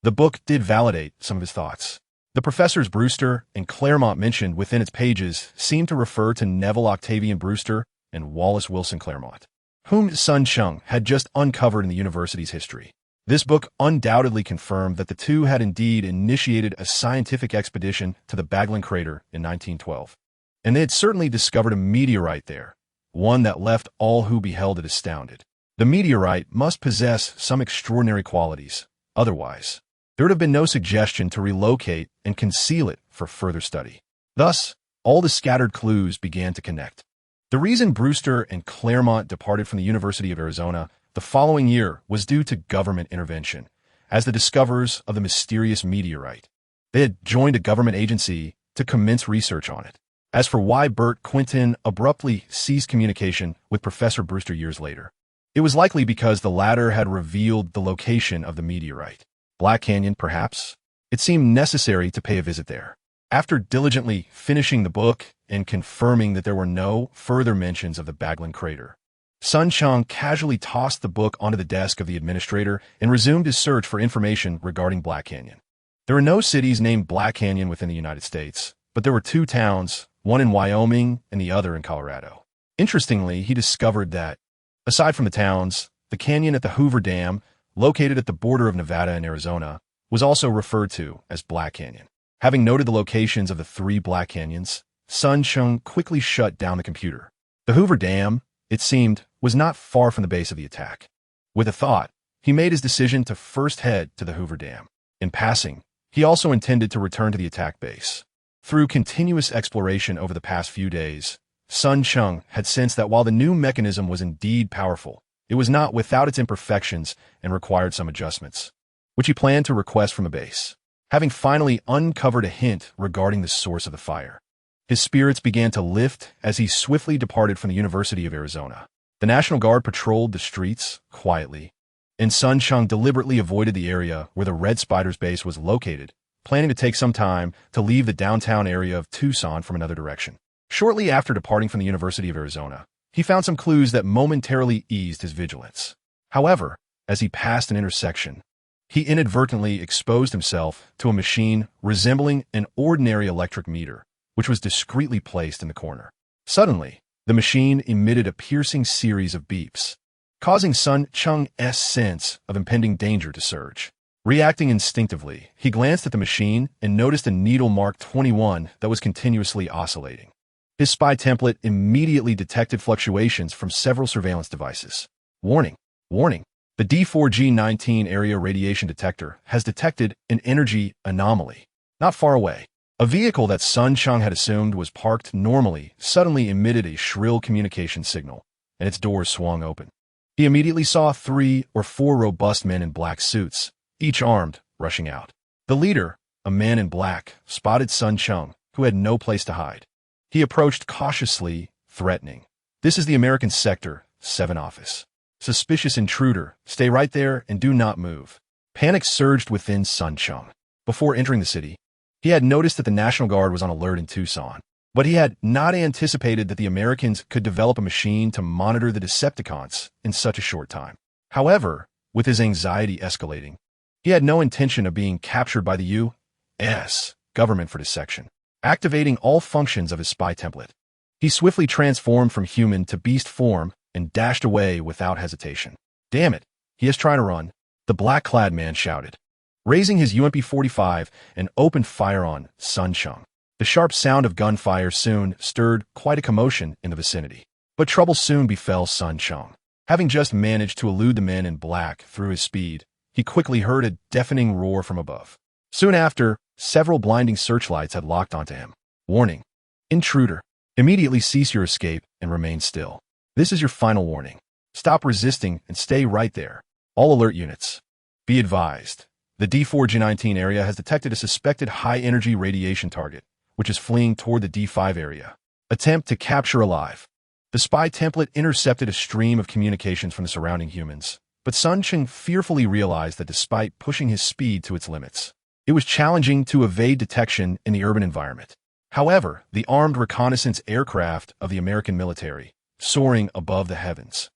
the book did validate some of his thoughts. The professors Brewster and Claremont mentioned within its pages seemed to refer to Neville Octavian Brewster and Wallace Wilson Claremont, whom Sun Cheng had just uncovered in the university's history. This book undoubtedly confirmed that the two had indeed initiated a scientific expedition to the Baglin crater in 1912. And they had certainly discovered a meteorite there, one that left all who beheld it astounded. The meteorite must possess some extraordinary qualities. Otherwise, there would have been no suggestion to relocate and conceal it for further study. Thus, all the scattered clues began to connect. The reason Brewster and Claremont departed from the University of Arizona the following year was due to government intervention, as the discoverers of the mysterious meteorite. They had joined a government agency to commence research on it. As for why Bert Quinton abruptly ceased communication with Professor Brewster years later, it was likely because the latter had revealed the location of the meteorite. Black Canyon, perhaps? It seemed necessary to pay a visit there. After diligently finishing the book and confirming that there were no further mentions of the Baglin crater, Sun Cheng casually tossed the book onto the desk of the administrator and resumed his search for information regarding Black Canyon. There are no cities named Black Canyon within the United States, but there were two towns, one in Wyoming and the other in Colorado. Interestingly, he discovered that, aside from the towns, the canyon at the Hoover Dam, located at the border of Nevada and Arizona, was also referred to as Black Canyon. Having noted the locations of the three Black Canyons, Sun Cheng quickly shut down the computer. The Hoover Dam, it seemed, was not far from the base of the attack. With a thought, he made his decision to first head to the Hoover Dam. In passing, he also intended to return to the attack base. Through continuous exploration over the past few days, Sun Cheng had sensed that while the new mechanism was indeed powerful, it was not without its imperfections and required some adjustments, which he planned to request from the base. Having finally uncovered a hint regarding the source of the fire, his spirits began to lift as he swiftly departed from the University of Arizona. The National Guard patrolled the streets quietly, and Sun Cheng deliberately avoided the area where the Red Spider's base was located, planning to take some time to leave the downtown area of Tucson from another direction. Shortly after departing from the University of Arizona, he found some clues that momentarily eased his vigilance. However, as he passed an intersection, he inadvertently exposed himself to a machine resembling an ordinary electric meter, which was discreetly placed in the corner. Suddenly, the machine emitted a piercing series of beeps, causing Sun Cheng's sense of impending danger to surge. Reacting instinctively, he glanced at the machine and noticed a needle marked 21 that was continuously oscillating. His spy template immediately detected fluctuations from several surveillance devices. Warning! Warning! The D4G-19 area radiation detector has detected an energy anomaly. Not far away, a vehicle that Sun Cheng had assumed was parked normally suddenly emitted a shrill communication signal, and its doors swung open. He immediately saw 3 or 4 robust men in black suits, each armed, rushing out. The leader, a man in black, spotted Sun Cheng, who had no place to hide. He approached cautiously, threatening. "This is the American Sector 7 office. Suspicious intruder, stay right there and do not move." Panic surged within Sun Cheng. Before entering the city, he had noticed that the National Guard was on alert in Tucson, but he had not anticipated that the Americans could develop a machine to monitor the Decepticons in such a short time. However, with his anxiety escalating, he had no intention of being captured by the U.S. government for dissection. Activating all functions of his spy template, he swiftly transformed from human to beast form and dashed away without hesitation. "Damn it, he is trying to run," the black-clad man shouted, raising his UMP-45 and opened fire on Sun Cheng. The sharp sound of gunfire soon stirred quite a commotion in the vicinity. But trouble soon befell Sun Cheng. Having just managed to elude the men in black through his speed, he quickly heard a deafening roar from above. Soon after, several blinding searchlights had locked onto him. "Warning! Intruder! Immediately cease your escape and remain still. This is your final warning. Stop resisting and stay right there. All alert units. Be advised. The D4G-19 area has detected a suspected high-energy radiation target, which is fleeing toward the D5 area. Attempt to capture alive." The spy template intercepted a stream of communications from the surrounding humans, but Sun Cheng fearfully realized that despite pushing his speed to its limits, It was challenging to evade detection in the urban environment. However, the armed reconnaissance aircraft of the American military, soaring above the heavens,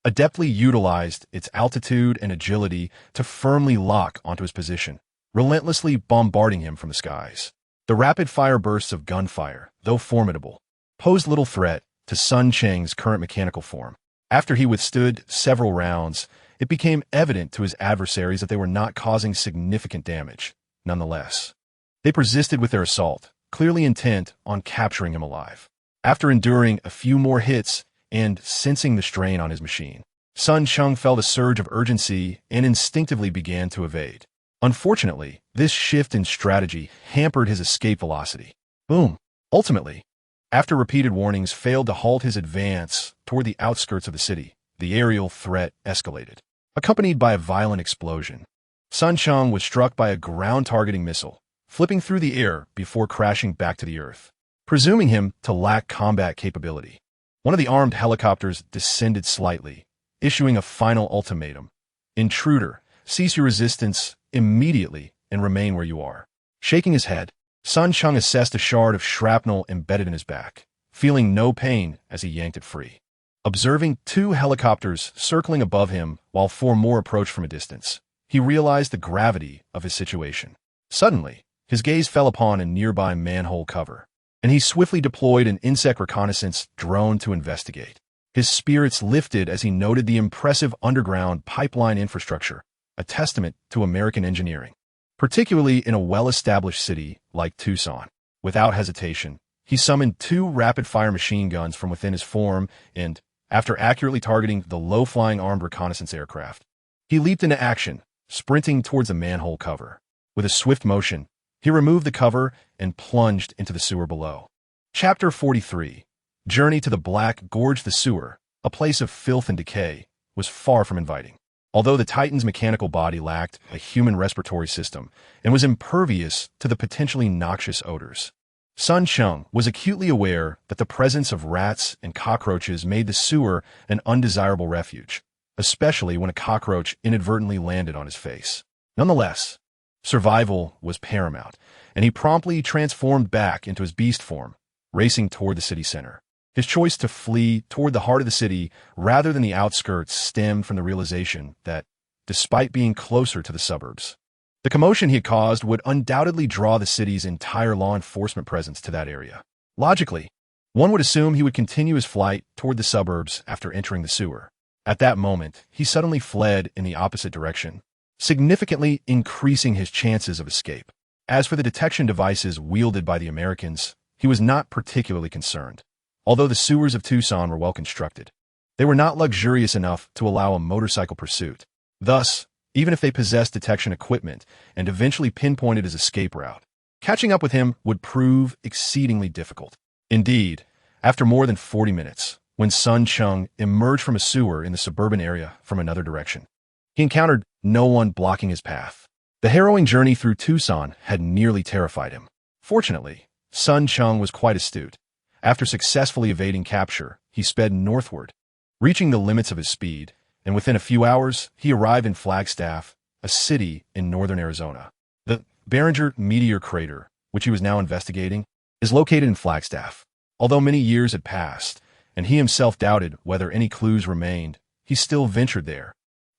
adeptly utilized its altitude and agility to firmly lock onto his position, relentlessly bombarding him from the skies. The rapid-fire bursts of gunfire, though formidable, posed little threat to Sun Cheng's current mechanical form. After he withstood several rounds, it became evident to his adversaries that they were not causing significant damage. Nonetheless, they persisted with their assault, clearly intent on capturing him alive. After enduring a few more hits and sensing the strain on his machine, Sun Cheng felt a surge of urgency and instinctively began to evade. Unfortunately, this shift in strategy hampered his escape velocity. Boom! Ultimately, after repeated warnings failed to halt his advance toward the outskirts of the city, the aerial threat escalated. Accompanied by a violent explosion, Sun Cheng was struck by a ground-targeting missile, flipping through the air before crashing back to the earth, presuming him to lack combat capability. One of the armed helicopters descended slightly, issuing a final ultimatum. Intruder, cease your resistance immediately and remain where you are. Shaking his head, Sun Cheng assessed a shard of shrapnel embedded in his back, feeling no pain as he yanked it free. Observing 2 helicopters circling above him while 4 more approached from a distance, he realized the gravity of his situation. Suddenly, his gaze fell upon a nearby manhole cover, and he swiftly deployed an insect reconnaissance drone to investigate. His spirits lifted as he noted the impressive underground pipeline infrastructure, a testament to American engineering, particularly in a well-established city like Tucson. Without hesitation, he summoned 2 rapid-fire machine guns from within his form and, after accurately targeting the low-flying armed reconnaissance aircraft, he leaped into action, sprinting towards the manhole cover. With a swift motion, he removed the cover and plunged into the sewer below. Chapter 43. Journey to the Black Gorge. The sewer, a place of filth and decay, was far from inviting. Although the Titan's mechanical body lacked a human respiratory system and was impervious to the potentially noxious odors, Sun Cheng was acutely aware that the presence of rats and cockroaches made the sewer an undesirable refuge, especially when a cockroach inadvertently landed on his face. Nonetheless, survival was paramount, and he promptly transformed back into his beast form, racing toward the city center. His choice to flee toward the heart of the city rather than the outskirts stemmed from the realization that, despite being closer to the suburbs, the commotion he had caused would undoubtedly draw the city's entire law enforcement presence to that area. Logically, one would assume he would continue his flight toward the suburbs after entering the sewer. At that moment, he suddenly fled in the opposite direction, significantly increasing his chances of escape. As for the detection devices wielded by the Americans, he was not particularly concerned. Although the sewers of Tucson were well constructed, they were not luxurious enough to allow a motorcycle pursuit. Thus, even if they possessed detection equipment and eventually pinpointed his escape route, catching up with him would prove exceedingly difficult. Indeed, after more than 40 minutes, when Sun Cheng emerged from a sewer in the suburban area from another direction, he encountered no one blocking his path. The harrowing journey through Tucson had nearly terrified him. Fortunately, Sun Cheng was quite astute. After successfully evading capture, he sped northward, reaching the limits of his speed, and within a few hours, he arrived in Flagstaff, a city in northern Arizona. The Barricade meteor crater, which he was now investigating, is located in Flagstaff. Although many years had passed, and he himself doubted whether any clues remained, he still ventured there,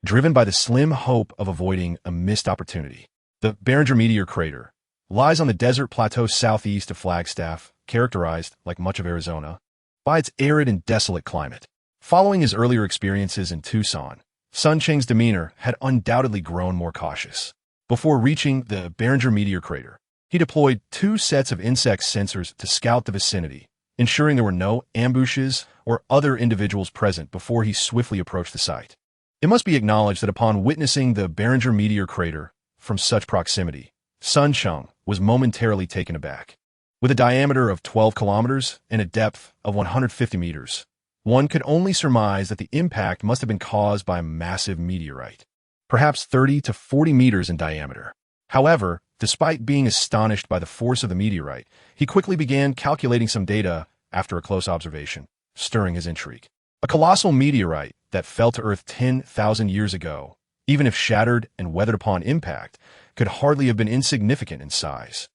driven by the slim hope of avoiding a missed opportunity. The Barricade meteor crater lies on the desert plateau southeast of Flagstaff, characterized, like much of Arizona, by its arid and desolate climate. Following his earlier experiences in Tucson, Sun Cheng's demeanor had undoubtedly grown more cautious. Before reaching the Barricade meteor crater, he deployed 2 sets of insect sensors to scout the vicinity, ensuring there were no ambushes or other individuals present before he swiftly approached the site. It must be acknowledged that upon witnessing the Barricade meteor crater from such proximity, Sun Cheng was momentarily taken aback. With a diameter of 12 kilometers and a depth of 150 meters, one could only surmise that the impact must have been caused by a massive meteorite, perhaps 30 to 40 meters in diameter. However, despite being astonished by the force of the meteorite, he quickly began calculating some data after a close observation, stirring his intrigue. A colossal meteorite that fell to Earth 10,000 years ago even if shattered and weathered upon impact, could hardly have been insignificant in size.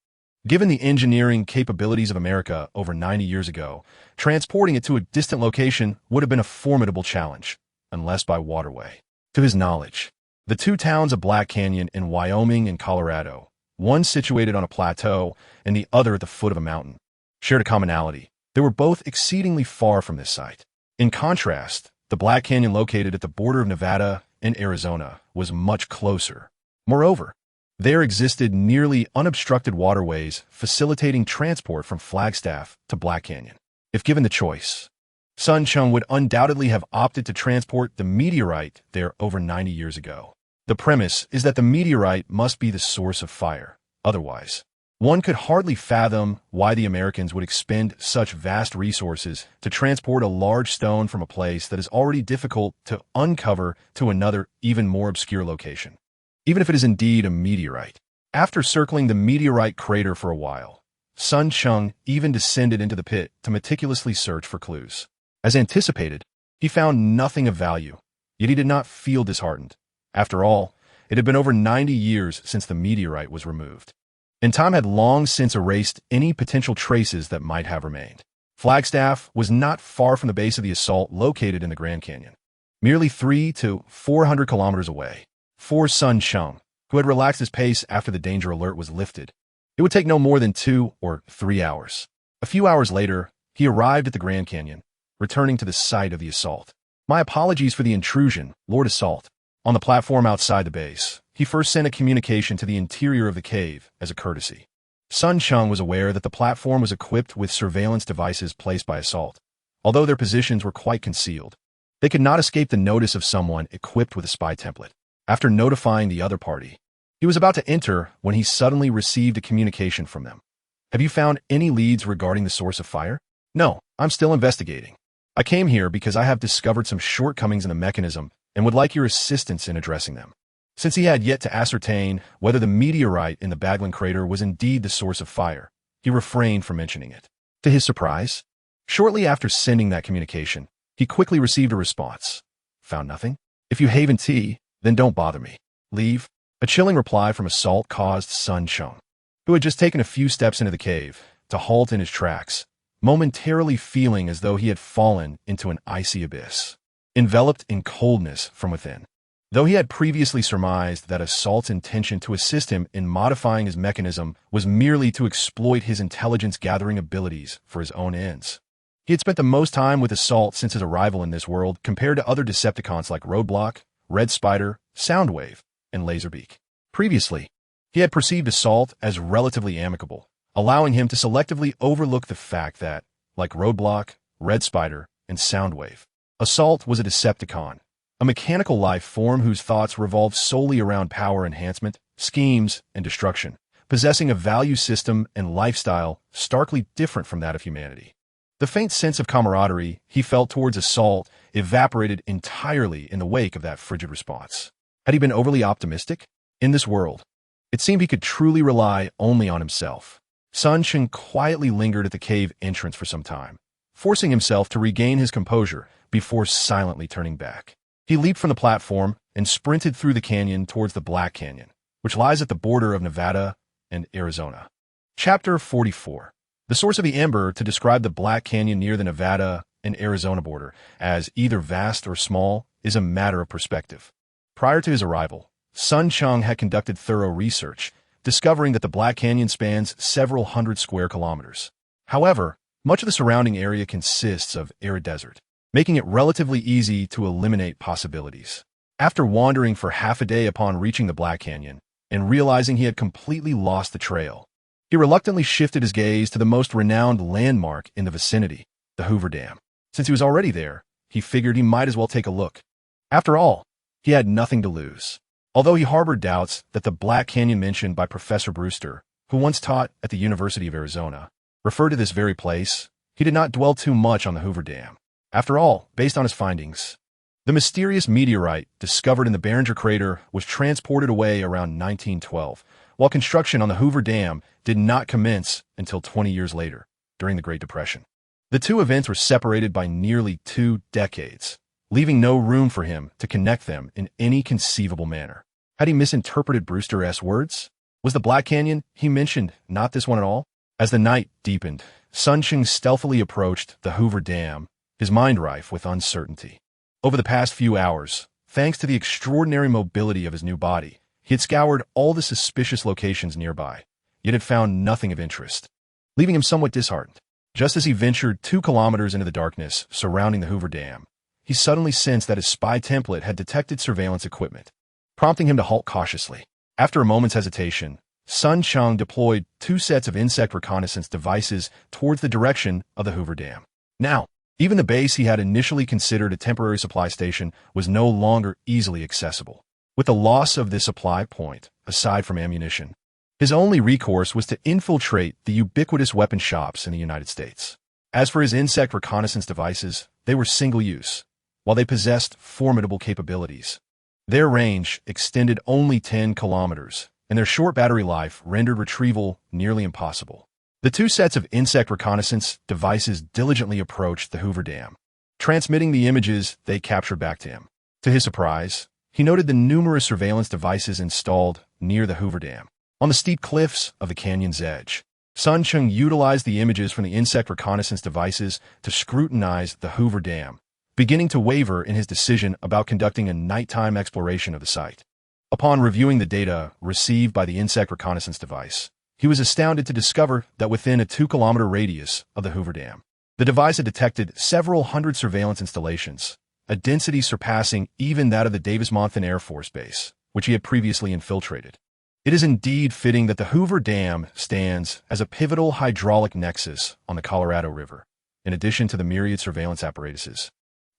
Given the engineering capabilities of America over 90 years ago, transporting it to a distant location would have been a formidable challenge, unless by waterway. To his knowledge, the two towns of Black Canyon in Wyoming and Colorado, one situated on a plateau and the other at the foot of a mountain, shared a commonality. They were both exceedingly far from this site. In contrast, the Black Canyon located at the border of Nevada and Arizona was much closer. Moreover, there existed nearly unobstructed waterways facilitating transport from Flagstaff to Black Canyon. If given the choice, Sun Cheng would undoubtedly have opted to transport the meteorite there over 90 years ago. The premise is that the meteorite must be the source of fire. Otherwise, one could hardly fathom why the Americans would expend such vast resources to transport a large stone from a place that is already difficult to uncover to another, even more obscure location. Even if it is indeed a meteorite. After circling the meteorite crater for a while, Sun Cheng even descended into the pit to meticulously search for clues. As anticipated, he found nothing of value, yet he did not feel disheartened. After all, it had been over 90 years since the meteorite was removed, and time had long since erased any potential traces that might have remained. Flagstaff was not far from the base of the assault located in the Grand Canyon, merely 300 to 400 kilometers away. For Sun Cheng, who had relaxed his pace after the danger alert was lifted, it would take no more than 2 or 3 hours. A few hours later, he arrived at the Grand Canyon, returning to the site of the assault. My apologies for the intrusion, Lord Assault. On the platform outside the base, he first sent a communication to the interior of the cave as a courtesy. Sun Cheng was aware that the platform was equipped with surveillance devices placed by Assault, although their positions were quite concealed. They could not escape the notice of someone equipped with a spy template. After notifying the other party, he was about to enter when he suddenly received a communication from them. Have you found any leads regarding the source of fire? No, I'm still investigating. I came here because I have discovered some shortcomings in the mechanism and would like your assistance in addressing them. Since he had yet to ascertain whether the meteorite in the Baglan crater was indeed the source of fire, he refrained from mentioning it. To his surprise, shortly after sending that communication, he quickly received a response. Found nothing? If you haven tea, then don't bother me. Leave. A chilling reply from Assault caused Sun Cheng, who had just taken a few steps into the cave, to halt in his tracks, momentarily feeling as though he had fallen into an icy abyss, enveloped in coldness from within. Though he had previously surmised that Assault's intention to assist him in modifying his mechanism was merely to exploit his intelligence-gathering abilities for his own ends, he had spent the most time with Assault since his arrival in this world compared to other Decepticons like Roadblock, Red Spider, Soundwave, and Laserbeak. Previously, he had perceived Assault as relatively amicable, allowing him to selectively overlook the fact that, like Roadblock, Red Spider, and Soundwave, Assault was a Decepticon, a mechanical life form whose thoughts revolved solely around power enhancement, schemes, and destruction, possessing a value system and lifestyle starkly different from that of humanity. The faint sense of camaraderie he felt towards Assault evaporated entirely in the wake of that frigid response. Had he been overly optimistic? In this world, it seemed he could truly rely only on himself. Sun Cheng quietly lingered at the cave entrance for some time, forcing himself to regain his composure before silently turning back. He leaped from the platform and sprinted through the canyon towards the Black Canyon, which lies at the border of Nevada and Arizona. Chapter 44. The source of the ember to describe the Black Canyon near the Nevada and Arizona border as either vast or small is a matter of perspective. Prior to his arrival, Sun Cheng had conducted thorough research, discovering that the Black Canyon spans several hundred square kilometers. However, much of the surrounding area consists of arid desert, making it relatively easy to eliminate possibilities. After wandering for half a day upon reaching the Black Canyon and realizing he had completely lost the trail, he reluctantly shifted his gaze to the most renowned landmark in the vicinity, the Hoover Dam. Since he was already there, he figured he might as well take a look. After all, he had nothing to lose. Although he harbored doubts that the Black Canyon mentioned by Professor Brewster, who once taught at the University of Arizona, referred to this very place, he did not dwell too much on the Hoover Dam. After all, based on his findings, the mysterious meteorite discovered in the Barricade crater was transported away around 1912, while construction on the Hoover Dam did not commence until 20 years later, during the Great Depression. The two events were separated by nearly 2 decades, leaving no room for him to connect them in any conceivable manner. Had he misinterpreted Brewster's words? Was the Black Canyon he mentioned not this one at all? As the night deepened, Cheng stealthily approached the Hoover Dam, his mind rife with uncertainty. Over the past few hours, thanks to the extraordinary mobility of his new body, he had scoured all the suspicious locations nearby, yet had found nothing of interest, leaving him somewhat disheartened. Just as he ventured 2 kilometers into the darkness surrounding the Hoover Dam, he suddenly sensed that his spy template had detected surveillance equipment, prompting him to halt cautiously. After a moment's hesitation, Cheng deployed 2 sets of insect reconnaissance devices towards the direction of the Hoover Dam. Now, even the base he had initially considered a temporary supply station was no longer easily accessible. With the loss of this supply point, aside from ammunition, his only recourse was to infiltrate the ubiquitous weapon shops in the United States. As for his insect reconnaissance devices, they were single-use, while they possessed formidable capabilities. Their range extended only 10 kilometers, and their short battery life rendered retrieval nearly impossible. The 2 sets of insect reconnaissance devices diligently approached the Hoover Dam, transmitting the images they captured back to him. To his surprise, he noted the numerous surveillance devices installed near the Hoover Dam. On the steep cliffs of the canyon's edge, Cheng utilized the images from the insect reconnaissance devices to scrutinize the Hoover Dam, beginning to waver in his decision about conducting a nighttime exploration of the site. Upon reviewing the data received by the insect reconnaissance device, he was astounded to discover that within a 2-kilometer radius of the Hoover Dam, the device had detected several hundred surveillance installations, a density surpassing even that of the Davis-Monthan Air Force Base, which he had previously infiltrated. It is indeed fitting that the Hoover Dam stands as a pivotal hydraulic nexus on the Colorado River, in addition to the myriad surveillance apparatuses.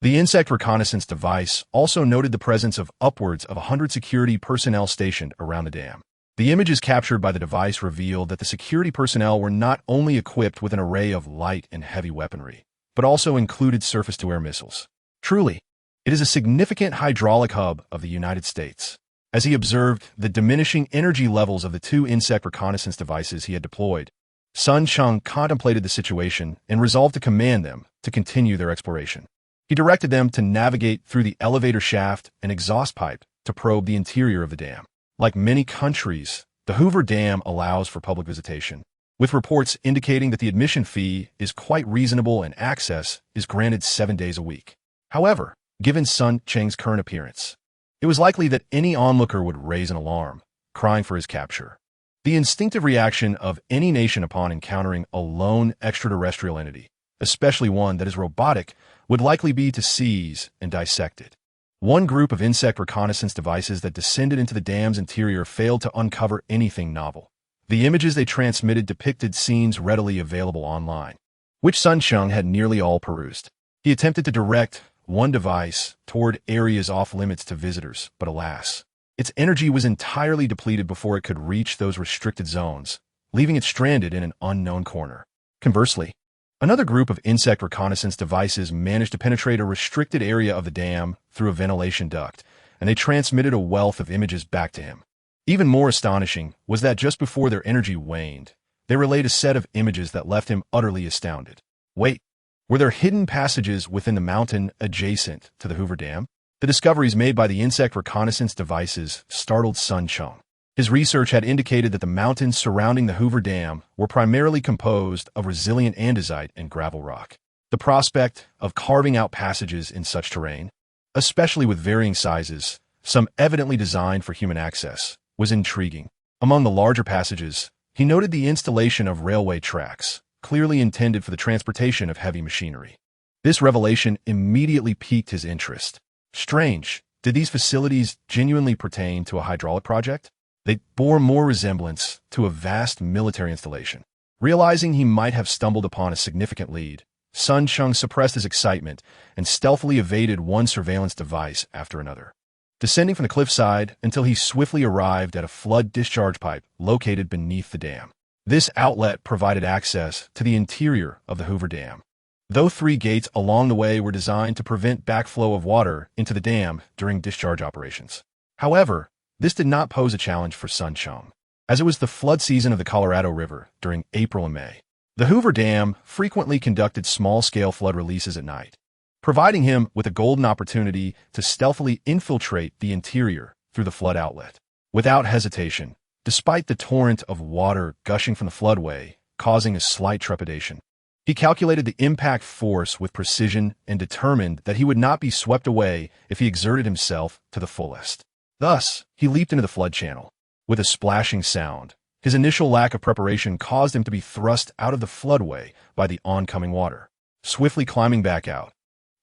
The insect reconnaissance device also noted the presence of upwards of 100 security personnel stationed around the dam. The images captured by the device revealed that the security personnel were not only equipped with an array of light and heavy weaponry, but also included surface-to-air missiles. Truly, it is a significant hydraulic hub of the United States. As he observed the diminishing energy levels of the 2 insect reconnaissance devices he had deployed, Cheng contemplated the situation and resolved to command them to continue their exploration. He directed them to navigate through the elevator shaft and exhaust pipe to probe the interior of the dam. Like many countries, the Hoover Dam allows for public visitation, with reports indicating that the admission fee is quite reasonable and access is granted 7 days a week. However, given Cheng's current appearance, it was likely that any onlooker would raise an alarm, crying for his capture. The instinctive reaction of any nation upon encountering a lone extraterrestrial entity, especially one that is robotic, would likely be to seize and dissect it. One group of insect reconnaissance devices that descended into the dam's interior failed to uncover anything novel. The images they transmitted depicted scenes readily available online, which Cheng had nearly all perused. He attempted to direct one device toward areas off-limits to visitors, but alas, its energy was entirely depleted before it could reach those restricted zones, leaving it stranded in an unknown corner. Conversely, another group of insect reconnaissance devices managed to penetrate a restricted area of the dam through a ventilation duct, and they transmitted a wealth of images back to him. Even more astonishing was that just before their energy waned, they relayed a set of images that left him utterly astounded. Wait, were there hidden passages within the mountain adjacent to the Hoover Dam? The discoveries made by the insect reconnaissance devices startled Cheng. His research had indicated that the mountains surrounding the Hoover Dam were primarily composed of resilient andesite and gravel rock. The prospect of carving out passages in such terrain, especially with varying sizes, some evidently designed for human access, was intriguing. Among the larger passages, he noted the installation of railway tracks, clearly intended for the transportation of heavy machinery. This revelation immediately piqued his interest. Strange, did these facilities genuinely pertain to a hydraulic project? They bore more resemblance to a vast military installation. Realizing he might have stumbled upon a significant lead, Cheng suppressed his excitement and stealthily evaded one surveillance device after another, descending from the cliffside until he swiftly arrived at a flood discharge pipe located beneath the dam. This outlet provided access to the interior of the Hoover Dam, though 3 gates along the way were designed to prevent backflow of water into the dam during discharge operations. However, this did not pose a challenge for Cheng, as it was the flood season of the Colorado River during April and May. The Hoover Dam frequently conducted small-scale flood releases at night, providing him with a golden opportunity to stealthily infiltrate the interior through the flood outlet. Without hesitation, despite the torrent of water gushing from the floodway, causing a slight trepidation, he calculated the impact force with precision and determined that he would not be swept away if he exerted himself to the fullest. Thus, he leaped into the flood channel. With a splashing sound, his initial lack of preparation caused him to be thrust out of the floodway by the oncoming water. Swiftly climbing back out,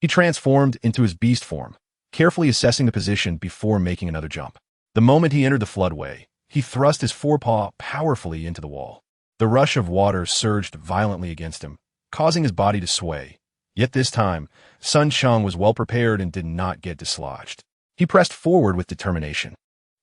he transformed into his beast form, carefully assessing the position before making another jump. The moment he entered the floodway, he thrust his forepaw powerfully into the wall. The rush of water surged violently against him, causing his body to sway. Yet this time, Sun Cheng was well prepared and did not get dislodged. He pressed forward with determination,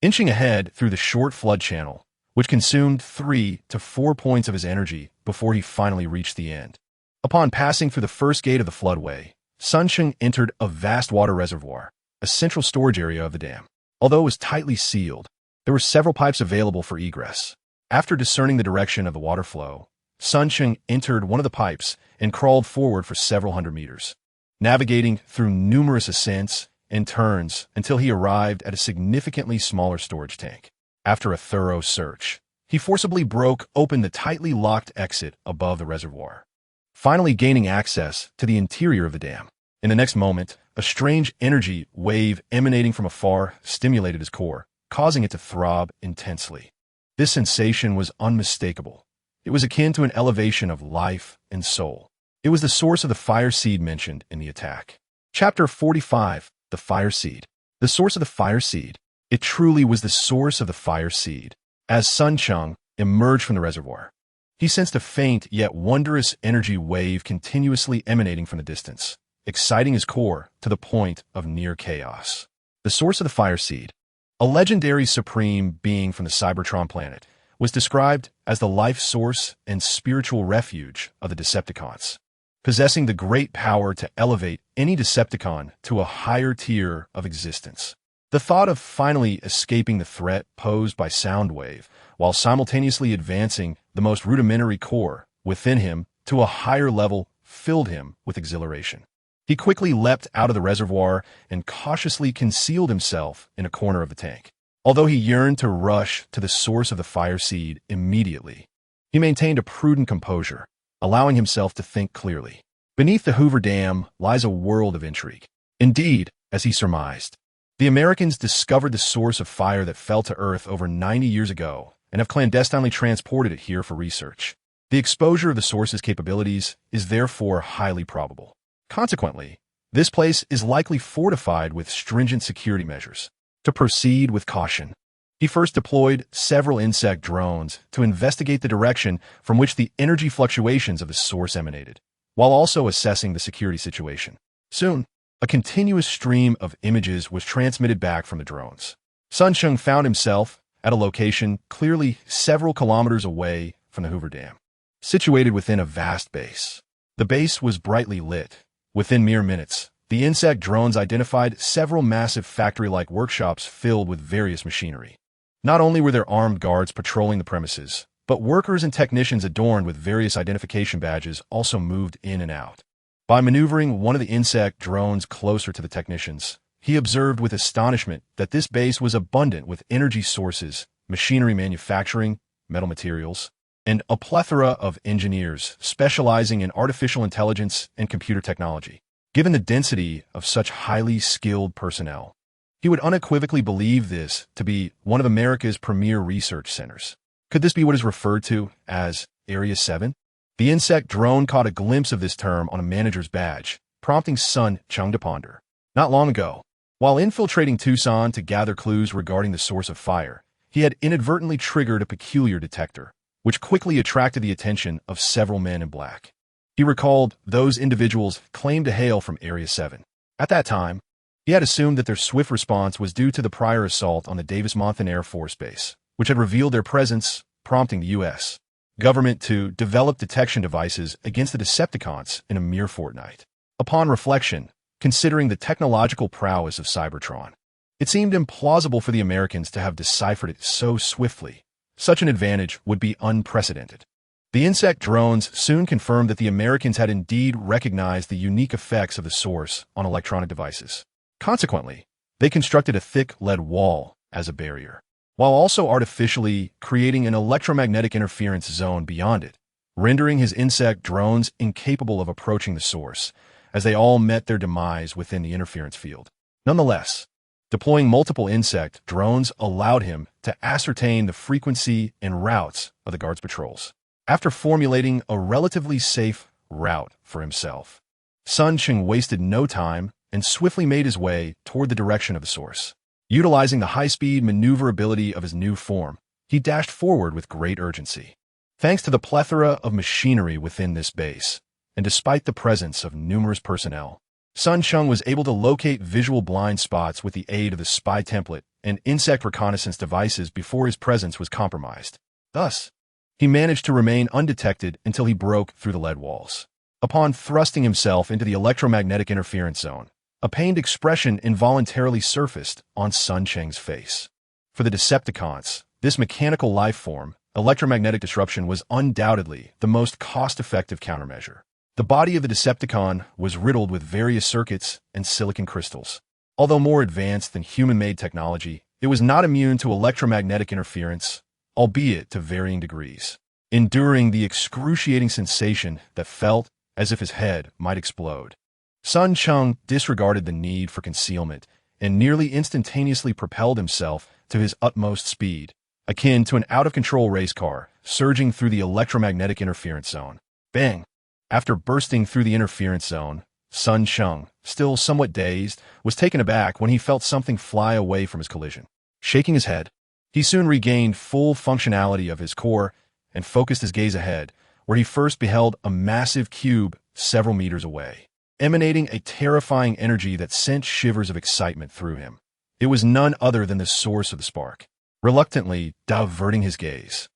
inching ahead through the short flood channel, which consumed 3 to 4 points of his energy before he finally reached the end. Upon passing through the first gate of the floodway, Sun Cheng entered a vast water reservoir, a central storage area of the dam. Although it was tightly sealed, there were several pipes available for egress. After discerning the direction of the water flow, Sun Cheng entered one of the pipes and crawled forward for several hundred meters, navigating through numerous ascents and turns until he arrived at a significantly smaller storage tank. After a thorough search, he forcibly broke open the tightly locked exit above the reservoir, finally gaining access to the interior of the dam. In the next moment, a strange energy wave emanating from afar stimulated his core, causing it to throb intensely. This sensation was unmistakable. It was akin to an elevation of life and soul. It was the source of the fire seed mentioned in the attack. Chapter 45, The Fire Seed. The source of the fire seed. It truly was the source of the fire seed. As Sun Cheng emerged from the reservoir, he sensed a faint yet wondrous energy wave continuously emanating from the distance, exciting his core to the point of near chaos. The source of the fire seed, a legendary supreme being from the Cybertron planet, was described as the life source and spiritual refuge of the Decepticons, possessing the great power to elevate any Decepticon to a higher tier of existence. The thought of finally escaping the threat posed by Soundwave while simultaneously advancing the most rudimentary core within him to a higher level filled him with exhilaration. He quickly leapt out of the reservoir and cautiously concealed himself in a corner of the tank. Although he yearned to rush to the source of the fire seed immediately, he maintained a prudent composure, allowing himself to think clearly. Beneath the Hoover Dam lies a world of intrigue. Indeed, as he surmised, the Americans discovered the source of fire that fell to Earth over 90 years ago and have clandestinely transported it here for research. The exposure of the source's capabilities is therefore highly probable. Consequently, this place is likely fortified with stringent security measures. To proceed with caution, he first deployed several insect drones to investigate the direction from which the energy fluctuations of the source emanated, while also assessing the security situation. Soon, a continuous stream of images was transmitted back from the drones. Sun Cheng found himself at a location clearly several kilometers away from the Hoover Dam, situated within a vast base. The base was brightly lit. Within mere minutes, the insect drones identified several massive factory-like workshops filled with various machinery. Not only were there armed guards patrolling the premises, but workers and technicians adorned with various identification badges also moved in and out. By maneuvering one of the insect drones closer to the technicians, he observed with astonishment that this base was abundant with energy sources, machinery manufacturing, metal materials, and a plethora of engineers specializing in artificial intelligence and computer technology. Given the density of such highly skilled personnel, he would unequivocally believe this to be one of America's premier research centers. Could this be what is referred to as Area 7? The insect drone caught a glimpse of this term on a manager's badge, prompting Sun Cheng to ponder. Not long ago, while infiltrating Tucson to gather clues regarding the source of fire, he had inadvertently triggered a peculiar detector, which quickly attracted the attention of several men in black. He recalled those individuals claimed to hail from Area 7. At that time, he had assumed that their swift response was due to the prior assault on the Davis-Monthan Air Force Base, which had revealed their presence, prompting the U.S. government to develop detection devices against the Decepticons in a mere fortnight. Upon reflection, considering the technological prowess of Cybertron, it seemed implausible for the Americans to have deciphered it so swiftly. Such an advantage would be unprecedented. The insect drones soon confirmed that the Americans had indeed recognized the unique effects of the source on electronic devices. Consequently, they constructed a thick lead wall as a barrier, while also artificially creating an electromagnetic interference zone beyond it, rendering his insect drones incapable of approaching the source, as they all met their demise within the interference field. Nonetheless, deploying multiple insect drones allowed him to ascertain the frequency and routes of the guards' patrols. After formulating a relatively safe route for himself, Cheng wasted no time and swiftly made his way toward the direction of the source. Utilizing the high-speed maneuverability of his new form, he dashed forward with great urgency. Thanks to the plethora of machinery within this base, and despite the presence of numerous personnel, Cheng was able to locate visual blind spots with the aid of the spy template and insect reconnaissance devices before his presence was compromised. Thus, he managed to remain undetected until he broke through the lead walls. Upon thrusting himself into the electromagnetic interference zone, a pained expression involuntarily surfaced on Cheng's face. For the Decepticons, this mechanical life form, electromagnetic disruption was undoubtedly the most cost-effective countermeasure. The body of the Decepticon was riddled with various circuits and silicon crystals. Although more advanced than human-made technology, it was not immune to electromagnetic interference, albeit to varying degrees, enduring the excruciating sensation that felt as if his head might explode. Cheng disregarded the need for concealment and nearly instantaneously propelled himself to his utmost speed, akin to an out-of-control race car surging through the electromagnetic interference zone. Bang! After bursting through the interference zone, Cheng, still somewhat dazed, was taken aback when he felt something fly away from his collision. Shaking his head, he soon regained full functionality of his core and focused his gaze ahead, where he first beheld a massive cube several meters away, emanating a terrifying energy that sent shivers of excitement through him. It was none other than the source of the spark. Reluctantly diverting his gaze,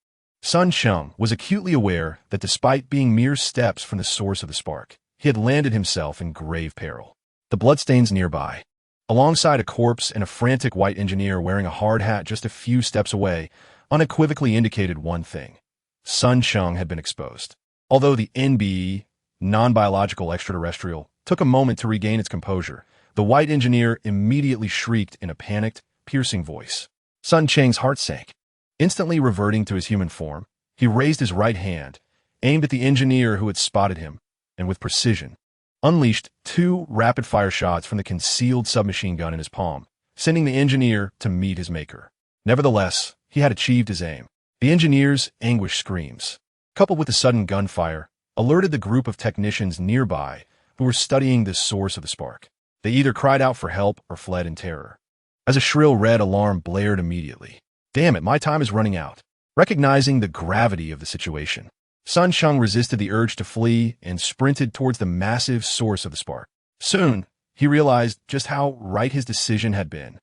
Cheng was acutely aware that despite being mere steps from the source of the spark, he had landed himself in grave peril. The bloodstains nearby, alongside a corpse and a frantic white engineer wearing a hard hat just a few steps away, unequivocally indicated one thing. Cheng had been exposed. Although the NBE, non-biological extraterrestrial, took a moment to regain its composure, the white engineer immediately shrieked in a panicked, piercing voice. Cheng's heart sank. Instantly reverting to his human form, he raised his right hand, aimed at the engineer who had spotted him, and with precision, unleashed 2 rapid-fire shots from the concealed submachine gun in his palm, sending the engineer to meet his maker. Nevertheless, he had achieved his aim. The engineer's anguished screams, coupled with the sudden gunfire, alerted the group of technicians nearby who were studying the source of the spark. They either cried out for help or fled in terror, as a shrill red alarm blared immediately. Damn it, my time is running out. Recognizing the gravity of the situation, Cheng resisted the urge to flee and sprinted towards the massive source of the spark. Soon, he realized just how right his decision had been.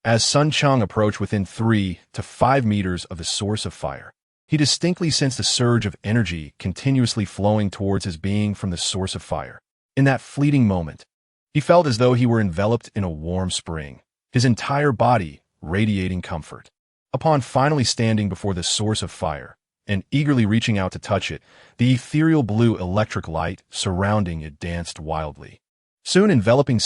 As Cheng approached within 3 to 5 meters of the source of fire, he distinctly sensed a surge of energy continuously flowing towards his being from the source of fire. In that fleeting moment, he felt as though he were enveloped in a warm spring, his entire body radiating comfort. Upon finally standing before the source of fire and eagerly reaching out to touch it, the ethereal blue electric light surrounding it danced wildly, soon enveloping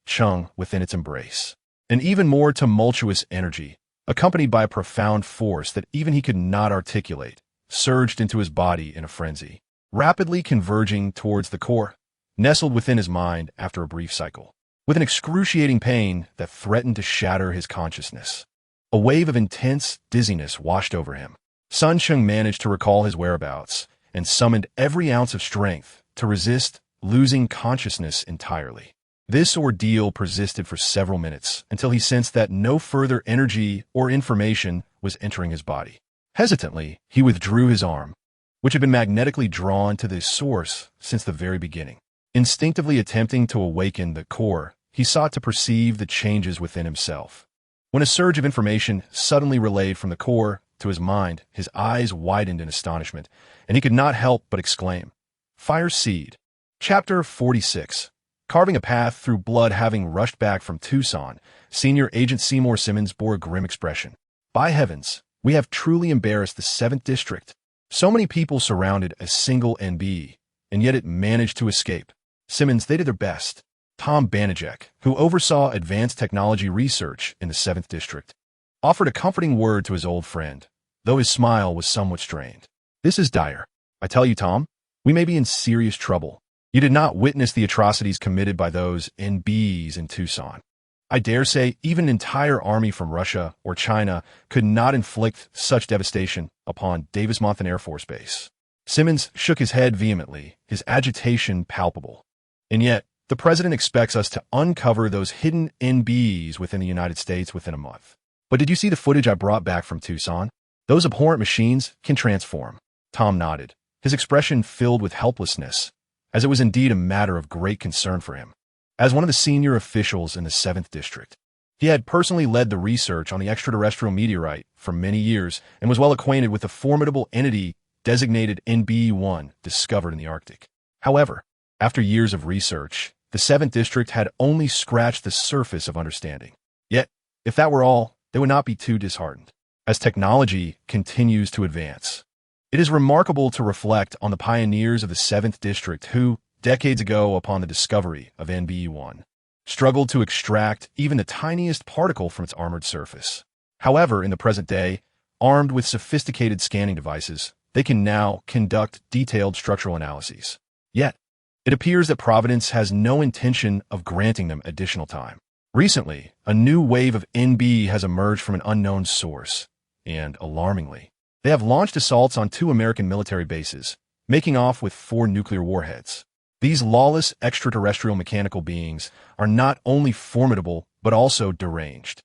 Cheng within its embrace. An even more tumultuous energy, accompanied by a profound force that even he could not articulate, surged into his body in a frenzy, rapidly converging towards the core, nestled within his mind after a brief cycle. With an excruciating pain that threatened to shatter his consciousness, a wave of intense dizziness washed over him. Cheng managed to recall his whereabouts and summoned every ounce of strength to resist losing consciousness entirely. This ordeal persisted for several minutes until he sensed that no further energy or information was entering his body. Hesitantly, he withdrew his arm, which had been magnetically drawn to the source since the very beginning. Instinctively attempting to awaken the core, he sought to perceive the changes within himself. When a surge of information suddenly relayed from the core to his mind, his eyes widened in astonishment, and he could not help but exclaim, "Fire Seed." Chapter 46. Carving a path through blood. Having rushed back from Tucson, Senior Agent Seymour Simmons bore a grim expression. "By heavens, we have truly embarrassed the 7th District." So many people surrounded a single NB, and yet it managed to escape. Simmons, they did their best. Tom Banajek, who oversaw advanced technology research in the 7th District, offered a comforting word to his old friend, though his smile was somewhat strained. This is dire. I tell you, Tom, we may be in serious trouble. You did not witness the atrocities committed by those NBs in Tucson. I dare say even an entire army from Russia or China could not inflict such devastation upon Davis-Monthan Air Force Base. Simmons shook his head vehemently, his agitation palpable. And yet, the president expects us to uncover those hidden NBs within the United States within a month. But did you see the footage I brought back from Tucson? Those abhorrent machines can transform. Tom nodded, his expression filled with helplessness, as it was indeed a matter of great concern for him. As one of the senior officials in the 7th District, he had personally led the research on the extraterrestrial meteorite for many years and was well acquainted with the formidable entity designated NB-1 discovered in the Arctic. However, after years of research, the 7th District had only scratched the surface of understanding. Yet, if that were all, they would not be too disheartened. As technology continues to advance, it is remarkable to reflect on the pioneers of the 7th District who, decades ago upon the discovery of NB-1, struggled to extract even the tiniest particle from its armored surface. However, in the present day, armed with sophisticated scanning devices, they can now conduct detailed structural analyses. Yet, it appears that Providence has no intention of granting them additional time. Recently, a new wave of NB has emerged from an unknown source, and, alarmingly, they have launched assaults on 2 American military bases, making off with 4 nuclear warheads. These lawless extraterrestrial mechanical beings are not only formidable, but also deranged.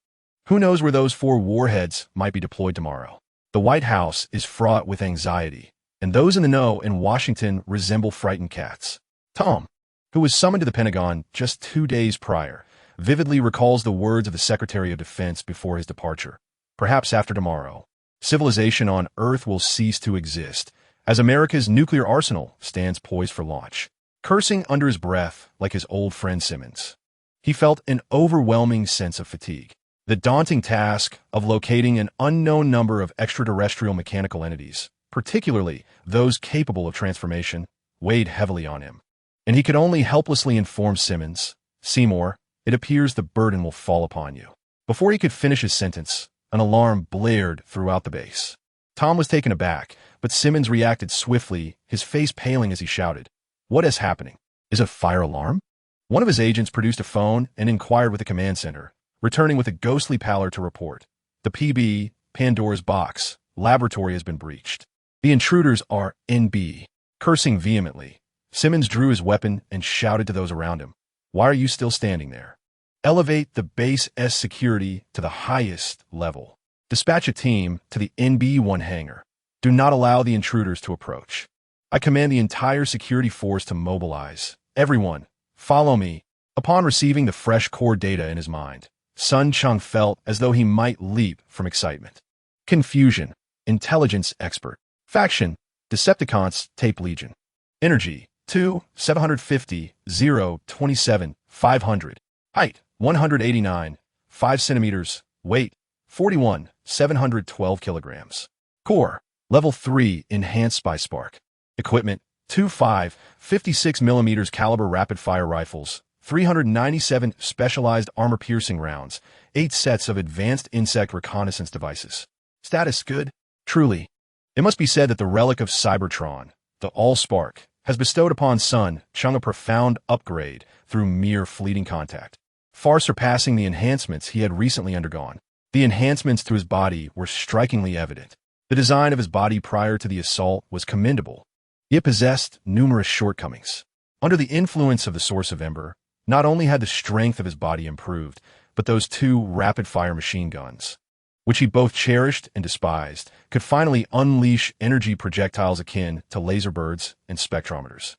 Who knows where those 4 warheads might be deployed tomorrow? The White House is fraught with anxiety, and those in the know in Washington resemble frightened cats. Tom, who was summoned to the Pentagon just 2 days prior, vividly recalls the words of the Secretary of Defense before his departure. Perhaps after tomorrow, civilization on Earth will cease to exist, as America's nuclear arsenal stands poised for launch. Cursing under his breath like his old friend Simmons, he felt an overwhelming sense of fatigue. The daunting task of locating an unknown number of extraterrestrial mechanical entities, particularly those capable of transformation, weighed heavily on him. And he could only helplessly inform Simmons, "Seymour, it appears the burden will fall upon you." Before he could finish his sentence, an alarm blared throughout the base. Tom was taken aback, but Simmons reacted swiftly, his face paling as he shouted, "What is happening? Is it a fire alarm?" One of his agents produced a phone and inquired with the command center, returning with a ghostly pallor to report. The PB, Pandora's box, laboratory has been breached. The intruders are NB. Cursing vehemently, Simmons drew his weapon and shouted to those around him, "Why are you still standing there? Elevate the base S security to the highest level. Dispatch a team to the NB-1 hangar. Do not allow the intruders to approach. I command the entire security force to mobilize. Everyone, follow me." Upon receiving the fresh core data in his mind, Cheng felt as though he might leap from excitement. Confusion, intelligence expert. Faction, Decepticons, Tape Legion. Energy, 2, 750, 0, 27, 500. Height, 189, 5 centimeters. Weight, 41, 712 kilograms. Core, Level 3, enhanced by Spark. Equipment, 2.5, 56 millimeters caliber rapid-fire rifles, 397 specialized armor-piercing rounds, 8 sets of advanced insect reconnaissance devices. Status good? Truly. It must be said that the relic of Cybertron, the All-Spark, has bestowed upon Cheng a profound upgrade through mere fleeting contact, far surpassing the enhancements he had recently undergone. The enhancements to his body were strikingly evident. The design of his body prior to the assault was commendable, yet possessed numerous shortcomings. Under the influence of the source of Ember, not only had the strength of his body improved, but those 2 rapid-fire machine guns, which he both cherished and despised, could finally unleash energy projectiles akin to laser birds and spectrometers.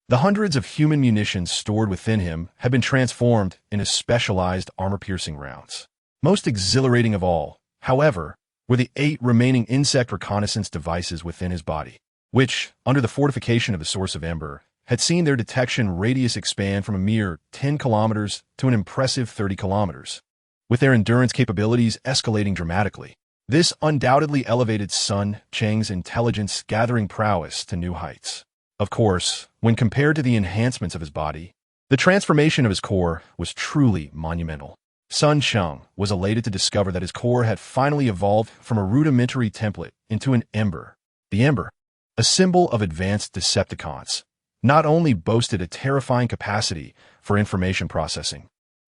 The hundreds of human munitions stored within him had been transformed into specialized armor-piercing rounds. Most exhilarating of all, however, were the 8 remaining insect reconnaissance devices within his body, which, under the fortification of the source of Ember, had seen their detection radius expand from a mere 10 kilometers to an impressive 30 kilometers. With their endurance capabilities escalating dramatically, This undoubtedly elevated Sun Cheng's intelligence-gathering prowess to new heights. Of course, when compared to the enhancements of his body, the transformation of his core was truly monumental. Sun Cheng was elated to discover that his core had finally evolved from a rudimentary template into an ember. The ember, a symbol of advanced Decepticons, not only boasted a terrifying capacity for information processing,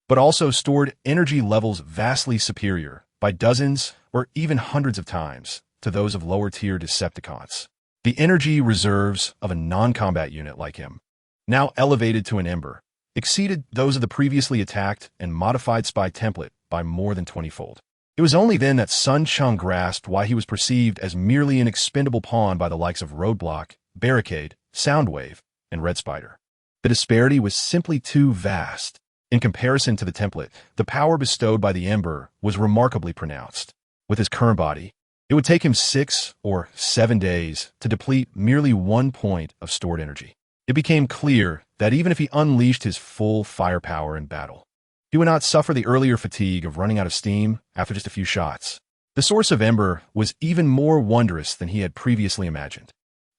but also stored energy levels vastly superior by dozens or even hundreds of times to those of lower-tier Decepticons. The energy reserves of a non-combat unit like him, now elevated to an ember, exceeded those of the previously attacked and modified spy template by more than 20-fold. It was only then that Sun Cheng grasped why he was perceived as merely an expendable pawn by the likes of Roadblock, Barricade, Soundwave, and Red Spider. The disparity was simply too vast. In comparison to the template, the power bestowed by the Ember was remarkably pronounced. With his current body, it would take him 6 or 7 days to deplete merely 1 point of stored energy. It became clear that even if he unleashed his full firepower in battle, he would not suffer the earlier fatigue of running out of steam after just a few shots. The source of Ember was even more wondrous than he had previously imagined.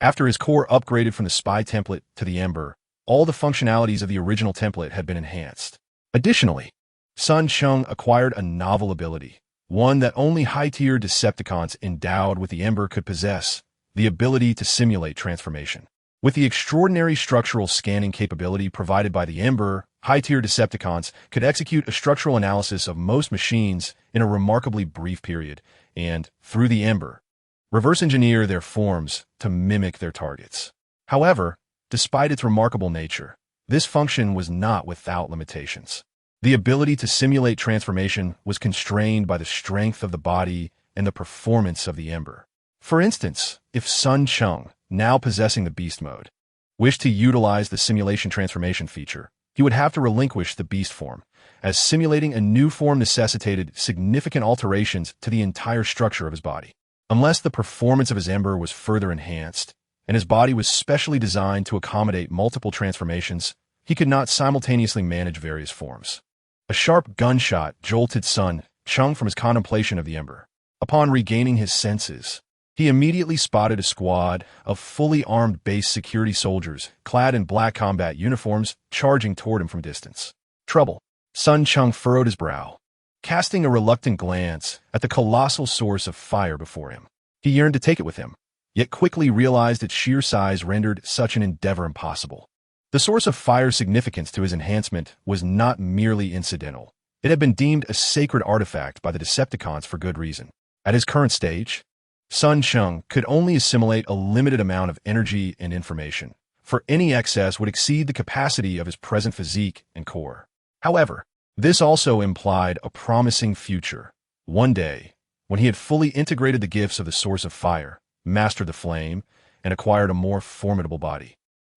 After his core upgraded from the spy template to the Ember, all the functionalities of the original template had been enhanced. Additionally, Sun Cheng acquired a novel ability, one that only high-tier Decepticons endowed with the Ember could possess, the ability to simulate transformation. With the extraordinary structural scanning capability provided by the Ember, high-tier Decepticons could execute a structural analysis of most machines in a remarkably brief period and, through the Ember, reverse engineer their forms to mimic their targets. However, despite its remarkable nature, this function was not without limitations. The ability to simulate transformation was constrained by the strength of the body and the performance of the Ember. For instance, if Sun Cheng, now possessing the Beast mode, wished to utilize the simulation transformation feature, he would have to relinquish the Beast form, as simulating a new form necessitated significant alterations to the entire structure of his body. Unless the performance of his Ember was further enhanced, and his body was specially designed to accommodate multiple transformations, he could not simultaneously manage various forms. A sharp gunshot jolted Sun Cheng from his contemplation of the Ember. Upon regaining his senses, he immediately spotted a squad of fully armed base security soldiers clad in black combat uniforms charging toward him from distance. Trouble. Sun Cheng furrowed his brow, casting a reluctant glance at the colossal source of fire before him. He yearned to take it with him, yet quickly realized its sheer size rendered such an endeavor impossible. The source of fire's significance to his enhancement was not merely incidental. It had been deemed a sacred artifact by the Decepticons for good reason. At his current stage, Sun Cheng could only assimilate a limited amount of energy and information, for any excess would exceed the capacity of his present physique and core. However, this also implied a promising future. One day, when he had fully integrated the gifts of the source of fire, mastered the flame, and acquired a more formidable body,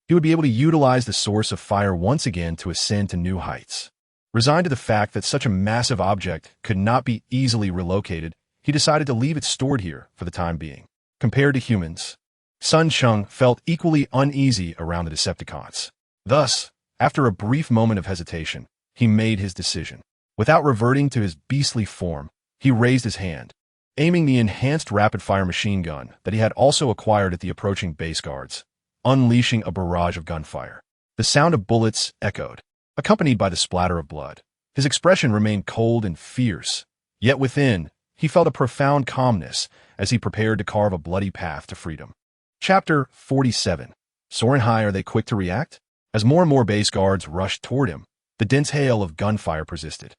he would be able to utilize the source of fire once again to ascend to new heights. Resigned to the fact that such a massive object could not be easily relocated, he decided to leave it stored here for the time being. Compared to humans, Sun Cheng felt equally uneasy around the Decepticons. Thus, after a brief moment of hesitation, he made his decision. Without reverting to his beastly form, he raised his hand, aiming the enhanced rapid-fire machine gun that he had also acquired at the approaching base guards, unleashing a barrage of gunfire. The sound of bullets echoed, accompanied by the splatter of blood. His expression remained cold and fierce, yet within, he felt a profound calmness as he prepared to carve a bloody path to freedom. Chapter 47. Soaring high, are they quick to react? As more and more base guards rushed toward him, the dense hail of gunfire persisted.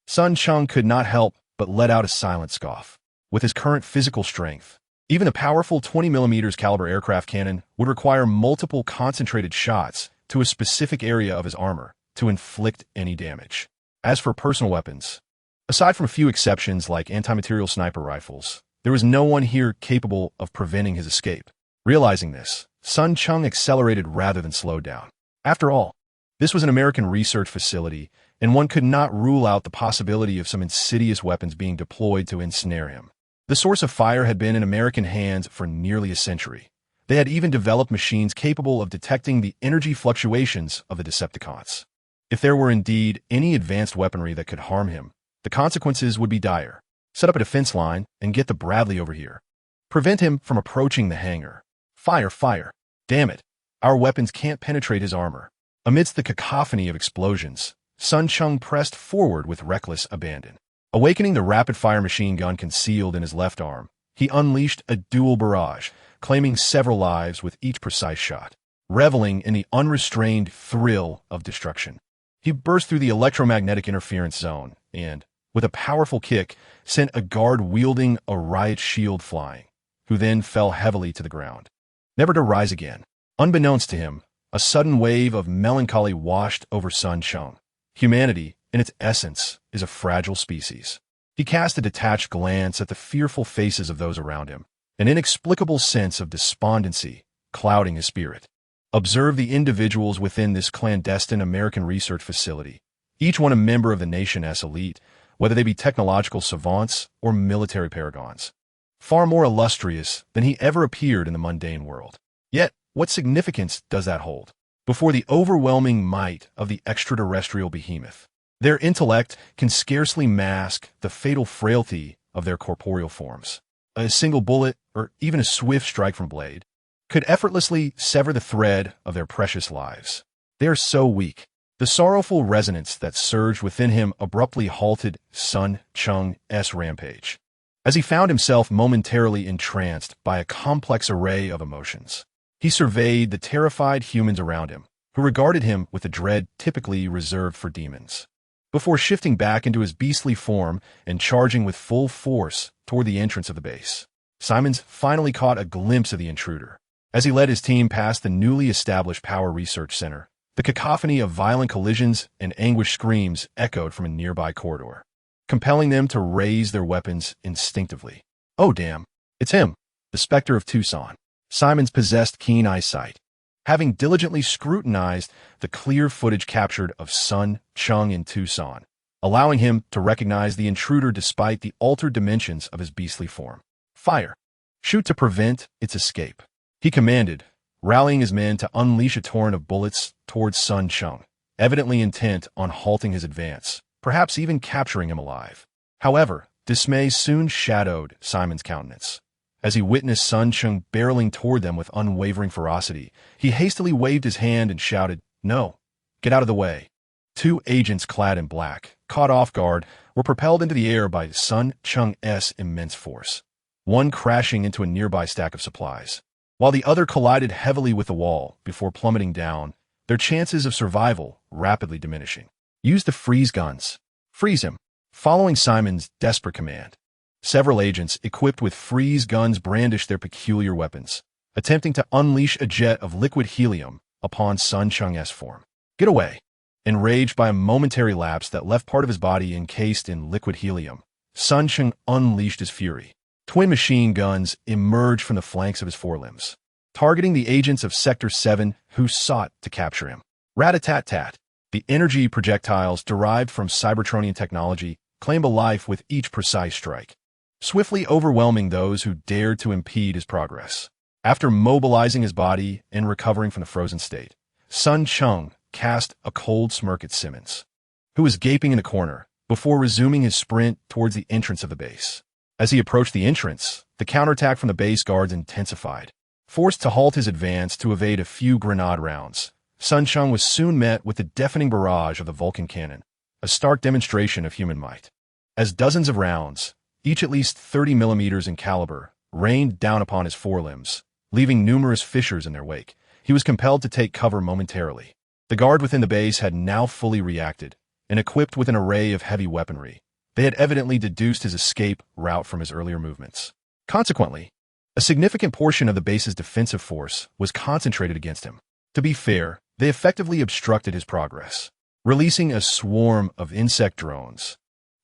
Sun Cheng could not help but let out a silent scoff. With his current physical strength, even a powerful 20mm caliber aircraft cannon would require multiple concentrated shots to a specific area of his armor to inflict any damage. As for personal weapons, aside from a few exceptions like anti-material sniper rifles, there was no one here capable of preventing his escape. Realizing this, Sun Cheng accelerated rather than slowed down. After all, this was an American research facility, and one could not rule out the possibility of some insidious weapons being deployed to ensnare him. The source of fire had been in American hands for nearly a century. They had even developed machines capable of detecting the energy fluctuations of the Decepticons. If there were indeed any advanced weaponry that could harm him, the consequences would be dire. Set up a defense line and get the Bradley over here. Prevent him from approaching the hangar. Fire, fire. Damn it. Our weapons can't penetrate his armor. Amidst the cacophony of explosions, Sun Cheng pressed forward with reckless abandon. Awakening the rapid-fire machine gun concealed in his left arm, he unleashed a dual barrage, claiming several lives with each precise shot. Reveling in the unrestrained thrill of destruction, he burst through the electromagnetic interference zone and, with a powerful kick, sent a guard wielding a riot shield flying, who then fell heavily to the ground, never to rise again. Unbeknownst to him, a sudden wave of melancholy washed over Sun Cheng. Humanity, in its essence, is a fragile species. He cast a detached glance at the fearful faces of those around him, an inexplicable sense of despondency clouding his spirit. Observe the individuals within this clandestine American research facility, each one a member of the nation's elite, whether they be technological savants or military paragons. Far more illustrious than he ever appeared in the mundane world. Yet, what significance does that hold before the overwhelming might of the extraterrestrial behemoth? Their intellect can scarcely mask the fatal frailty of their corporeal forms. A single bullet, or even a swift strike from blade, could effortlessly sever the thread of their precious lives. They are so weak. The sorrowful resonance that surged within him abruptly halted Sun Cheng's rampage, as he found himself momentarily entranced by a complex array of emotions. He surveyed the terrified humans around him, who regarded him with the dread typically reserved for demons, before shifting back into his beastly form and charging with full force toward the entrance of the base. Simons finally caught a glimpse of the intruder. As he led his team past the newly established Power Research Center, the cacophony of violent collisions and anguished screams echoed from a nearby corridor, compelling them to raise their weapons instinctively. Oh damn, it's him, the Spectre of Tucson. Simons possessed keen eyesight, having diligently scrutinized the clear footage captured of Sun Cheng in Tucson, allowing him to recognize the intruder despite the altered dimensions of his beastly form. Fire. Shoot to prevent its escape, he commanded, rallying his men to unleash a torrent of bullets towards Sun Cheng, evidently intent on halting his advance, perhaps even capturing him alive. However, dismay soon shadowed Simon's countenance. As he witnessed Sun Cheng barreling toward them with unwavering ferocity, he hastily waved his hand and shouted, "No, get out of the way." Two agents clad in black, caught off guard, were propelled into the air by Sun Cheng's immense force, one crashing into a nearby stack of supplies, while the other collided heavily with the wall before plummeting down, their chances of survival rapidly diminishing. Use the freeze guns. Freeze him. Following Simon's desperate command, several agents equipped with freeze guns brandished their peculiar weapons, attempting to unleash a jet of liquid helium upon Sun Cheng's form. Get away. Enraged by a momentary lapse that left part of his body encased in liquid helium, Sun Cheng unleashed his fury. Twin machine guns emerged from the flanks of his forelimbs, targeting the agents of Sector 7 who sought to capture him. Rat-a-tat-tat. The energy projectiles derived from Cybertronian technology claimed a life with each precise strike, swiftly overwhelming those who dared to impede his progress. After mobilizing his body and recovering from the frozen state, Sun Cheng cast a cold smirk at Simmons, who was gaping in a corner, before resuming his sprint towards the entrance of the base. As he approached the entrance, the counterattack from the base guards intensified. Forced to halt his advance to evade a few grenade rounds, Sun Cheng was soon met with the deafening barrage of the Vulcan cannon, a stark demonstration of human might. As dozens of rounds, each at least 30 millimeters in caliber, rained down upon his forelimbs, leaving numerous fissures in their wake, he was compelled to take cover momentarily. The guard within the base had now fully reacted, and equipped with an array of heavy weaponry. They had evidently deduced his escape route from his earlier movements. Consequently, a significant portion of the base's defensive force was concentrated against him. To be fair, they effectively obstructed his progress, releasing a swarm of insect drones.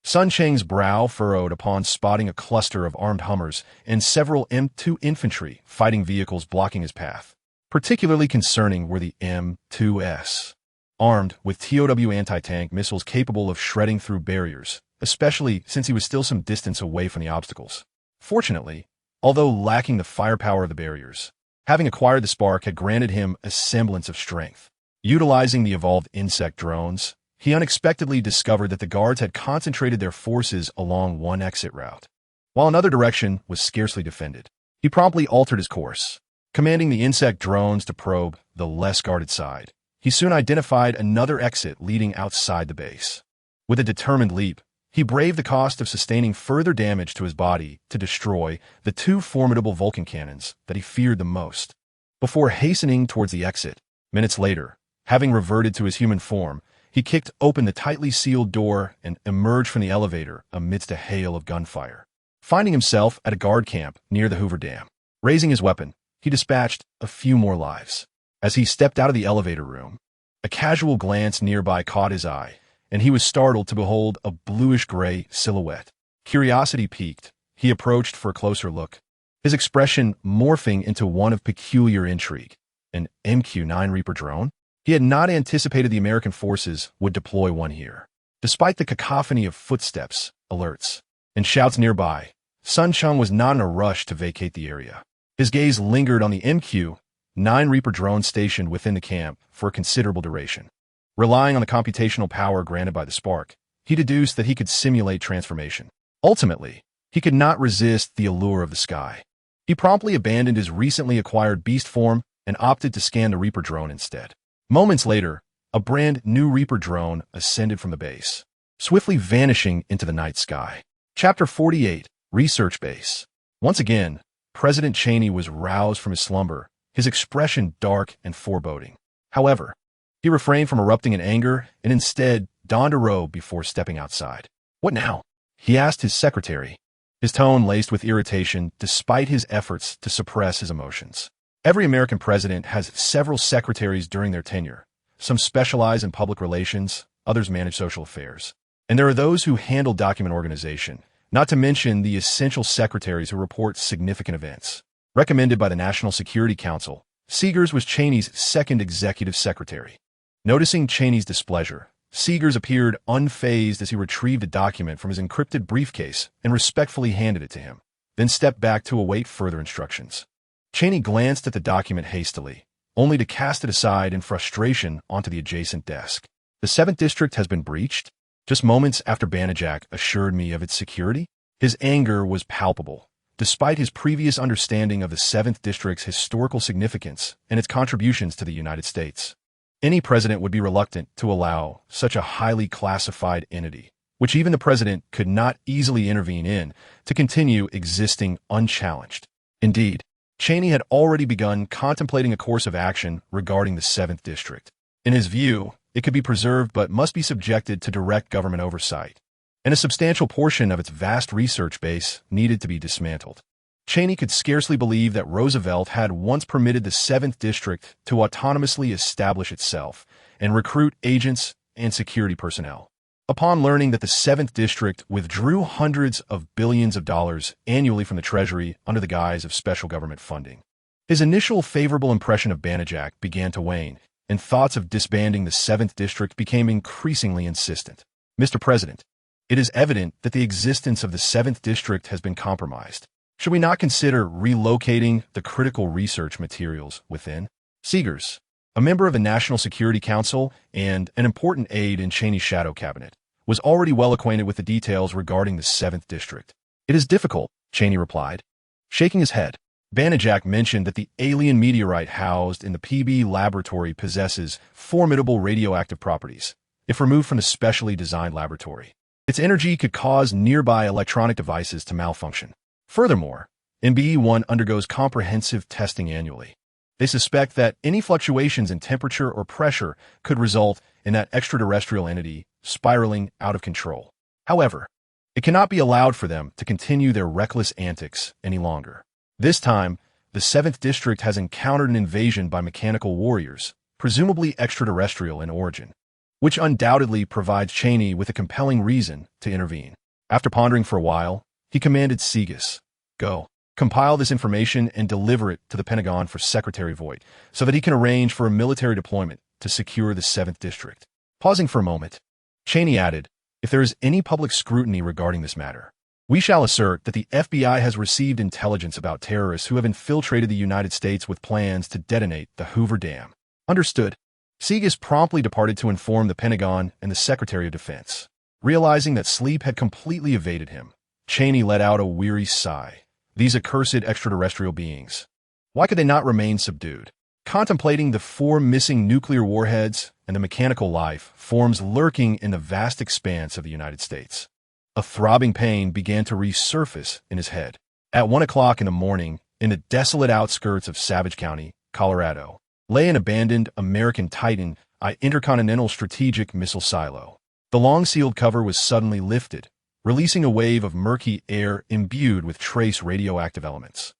Sun Cheng's brow furrowed upon spotting a cluster of armed Hummers and several M2 infantry fighting vehicles blocking his path. Particularly concerning were the M2s, armed with TOW anti-tank missiles capable of shredding through barriers, especially since he was still some distance away from the obstacles. Fortunately, although lacking the firepower of the barriers, having acquired the spark had granted him a semblance of strength. Utilizing the evolved insect drones, he unexpectedly discovered that the guards had concentrated their forces along one exit route, while another direction was scarcely defended. He promptly altered his course, commanding the insect drones to probe the less guarded side. He soon identified another exit leading outside the base. With a determined leap, he braved the cost of sustaining further damage to his body to destroy the two formidable Vulcan cannons that he feared the most. Before hastening towards the exit, minutes later, having reverted to his human form, he kicked open the tightly sealed door and emerged from the elevator amidst a hail of gunfire. Finding himself at a guard camp near the Hoover Dam, raising his weapon, he dispatched a few more lives. As he stepped out of the elevator room, a casual glance nearby caught his eye, and he was startled to behold a bluish-gray silhouette. Curiosity piqued, he approached for a closer look, his expression morphing into one of peculiar intrigue. An MQ-9 Reaper drone? He had not anticipated the American forces would deploy one here. Despite the cacophony of footsteps, alerts, and shouts nearby, Sun Cheng was not in a rush to vacate the area. His gaze lingered on the MQ-9 Reaper drone stationed within the camp for a considerable duration. Relying on the computational power granted by the Spark, he deduced that he could simulate transformation. Ultimately, he could not resist the allure of the sky. He promptly abandoned his recently acquired beast form and opted to scan the Reaper drone instead. Moments later, a brand new Reaper drone ascended from the base, swiftly vanishing into the night sky. Chapter 48, Research Base. Once again, President Cheney was roused from his slumber, his expression dark and foreboding. However, he refrained from erupting in anger and instead donned a robe before stepping outside. "What now?" he asked his secretary, his tone laced with irritation despite his efforts to suppress his emotions. Every American president has several secretaries during their tenure. Some specialize in public relations, others manage social affairs. And there are those who handle document organization, not to mention the essential secretaries who report significant events. Recommended by the National Security Council, Seegers was Cheney's second executive secretary. Noticing Cheney's displeasure, Seegers appeared unfazed as he retrieved a document from his encrypted briefcase and respectfully handed it to him, then stepped back to await further instructions. Cheney glanced at the document hastily, only to cast it aside in frustration onto the adjacent desk. "The 7th District has been breached?" Just moments after Banijak assured me of its security? His anger was palpable, despite his previous understanding of the 7th District's historical significance and its contributions to the United States. Any president would be reluctant to allow such a highly classified entity, which even the president could not easily intervene in, to continue existing unchallenged. Indeed, Cheney had already begun contemplating a course of action regarding the 7th District. In his view, it could be preserved but must be subjected to direct government oversight, and a substantial portion of its vast research base needed to be dismantled. Cheney could scarcely believe that Roosevelt had once permitted the 7th District to autonomously establish itself and recruit agents and security personnel. Upon learning that the 7th District withdrew hundreds of billions of dollars annually from the Treasury under the guise of special government funding, his initial favorable impression of Banijak began to wane, and thoughts of disbanding the 7th District became increasingly insistent. "Mr. President, it is evident that the existence of the 7th District has been compromised. Should we not consider relocating the critical research materials within?" Seegers, a member of the National Security Council and an important aide in Cheney's shadow cabinet, was already well acquainted with the details regarding the 7th District. "It is difficult," Cheney replied, shaking his head. Banijak mentioned that the alien meteorite housed in the PB laboratory possesses formidable radioactive properties. If removed from the specially designed laboratory, its energy could cause nearby electronic devices to malfunction. Furthermore, MBE-1 undergoes comprehensive testing annually. They suspect that any fluctuations in temperature or pressure could result in that extraterrestrial entity spiraling out of control. However, it cannot be allowed for them to continue their reckless antics any longer. This time, the 7th District has encountered an invasion by mechanical warriors, presumably extraterrestrial in origin, which undoubtedly provides Cheney with a compelling reason to intervene. After pondering for a while, he commanded Seegers, "Go. Compile this information and deliver it to the Pentagon for Secretary Voigt, so that he can arrange for a military deployment to secure the 7th District." Pausing for a moment, Cheney added, "If there is any public scrutiny regarding this matter, we shall assert that the FBI has received intelligence about terrorists who have infiltrated the United States with plans to detonate the Hoover Dam." "Understood." Segas promptly departed to inform the Pentagon and the Secretary of Defense. Realizing that sleep had completely evaded him, Cheney let out a weary sigh. These accursed extraterrestrial beings. Why could they not remain subdued? Contemplating the 4 missing nuclear warheads and the mechanical life forms lurking in the vast expanse of the United States, a throbbing pain began to resurface in his head. At 1 o'clock in the morning, in the desolate outskirts of Savage County, Colorado, lay an abandoned American Titan I intercontinental strategic missile silo. The long-sealed cover was suddenly lifted, releasing a wave of murky air imbued with trace radioactive elements.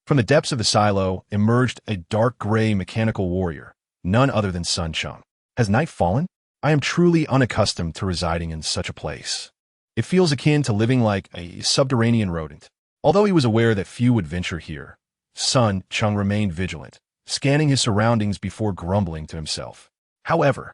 From the depths of the silo emerged a dark gray mechanical warrior, none other than Sun Cheng. Has night fallen? I am truly unaccustomed to residing in such a place. It feels akin to living like a subterranean rodent. Although he was aware that few would venture here, Sun Cheng remained vigilant, scanning his surroundings before grumbling to himself. However,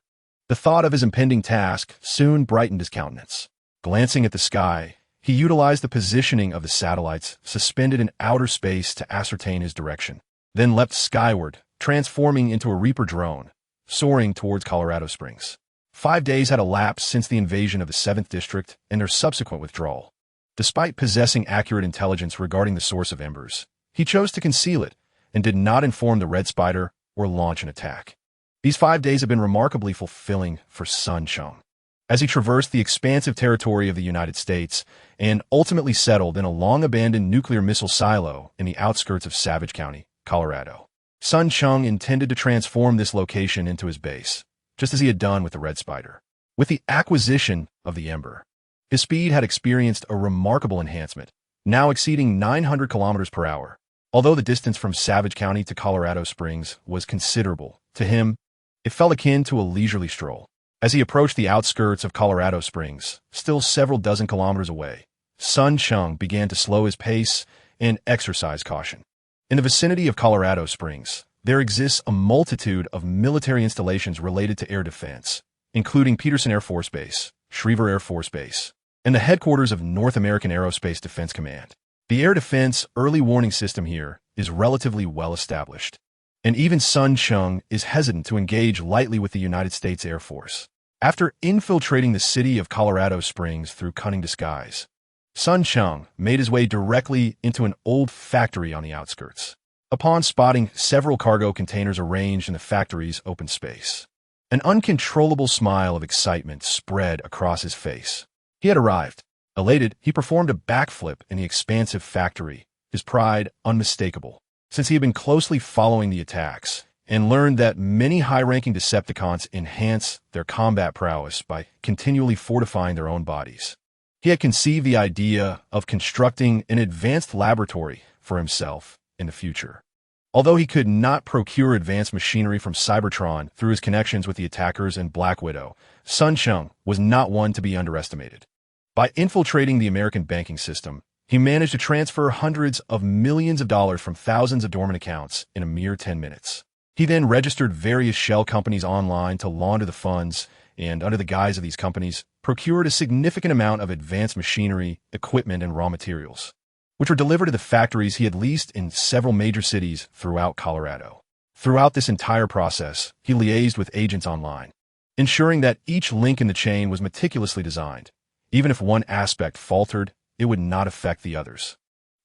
the thought of his impending task soon brightened his countenance. Glancing at the sky, he utilized the positioning of the satellites suspended in outer space to ascertain his direction, then leapt skyward, transforming into a Reaper drone, soaring towards Colorado Springs. 5 days had elapsed since the invasion of the 7th District and their subsequent withdrawal. Despite possessing accurate intelligence regarding the source of embers, he chose to conceal it and did not inform the Red Spider or launch an attack. These 5 days have been remarkably fulfilling for Sun Cheng. As he traversed the expansive territory of the United States and ultimately settled in a long-abandoned nuclear missile silo in the outskirts of Savage County, Colorado, Sun Cheng intended to transform this location into his base, just as he had done with the Red Spider. With the acquisition of the Ember, his speed had experienced a remarkable enhancement, now exceeding 900 kilometers per hour. Although the distance from Savage County to Colorado Springs was considerable, to him, it felt akin to a leisurely stroll. As he approached the outskirts of Colorado Springs, still several dozen kilometers away, Sun Cheng began to slow his pace and exercise caution. In the vicinity of Colorado Springs, there exists a multitude of military installations related to air defense, including Peterson Air Force Base, Schriever Air Force Base, and the headquarters of North American Aerospace Defense Command. The air defense early warning system here is relatively well established, and even Sun Cheng is hesitant to engage lightly with the United States Air Force. After infiltrating the city of Colorado Springs through cunning disguise, Sun Cheng made his way directly into an old factory on the outskirts. Upon spotting several cargo containers arranged in the factory's open space, an uncontrollable smile of excitement spread across his face. He had arrived. Elated, he performed a backflip in the expansive factory, his pride unmistakable, since he had been closely following the attacks and learned that many high-ranking Decepticons enhance their combat prowess by continually fortifying their own bodies. He had conceived the idea of constructing an advanced laboratory for himself in the future. Although he could not procure advanced machinery from Cybertron through his connections with the attackers and Black Widow, Sun Cheng was not one to be underestimated. By infiltrating the American banking system, he managed to transfer hundreds of millions of dollars from thousands of dormant accounts in a mere 10 minutes. He then registered various shell companies online to launder the funds and, under the guise of these companies, procured a significant amount of advanced machinery, equipment, and raw materials, which were delivered to the factories he had leased in several major cities throughout Colorado. Throughout this entire process, he liaised with agents online, ensuring that each link in the chain was meticulously designed. Even if one aspect faltered, it would not affect the others.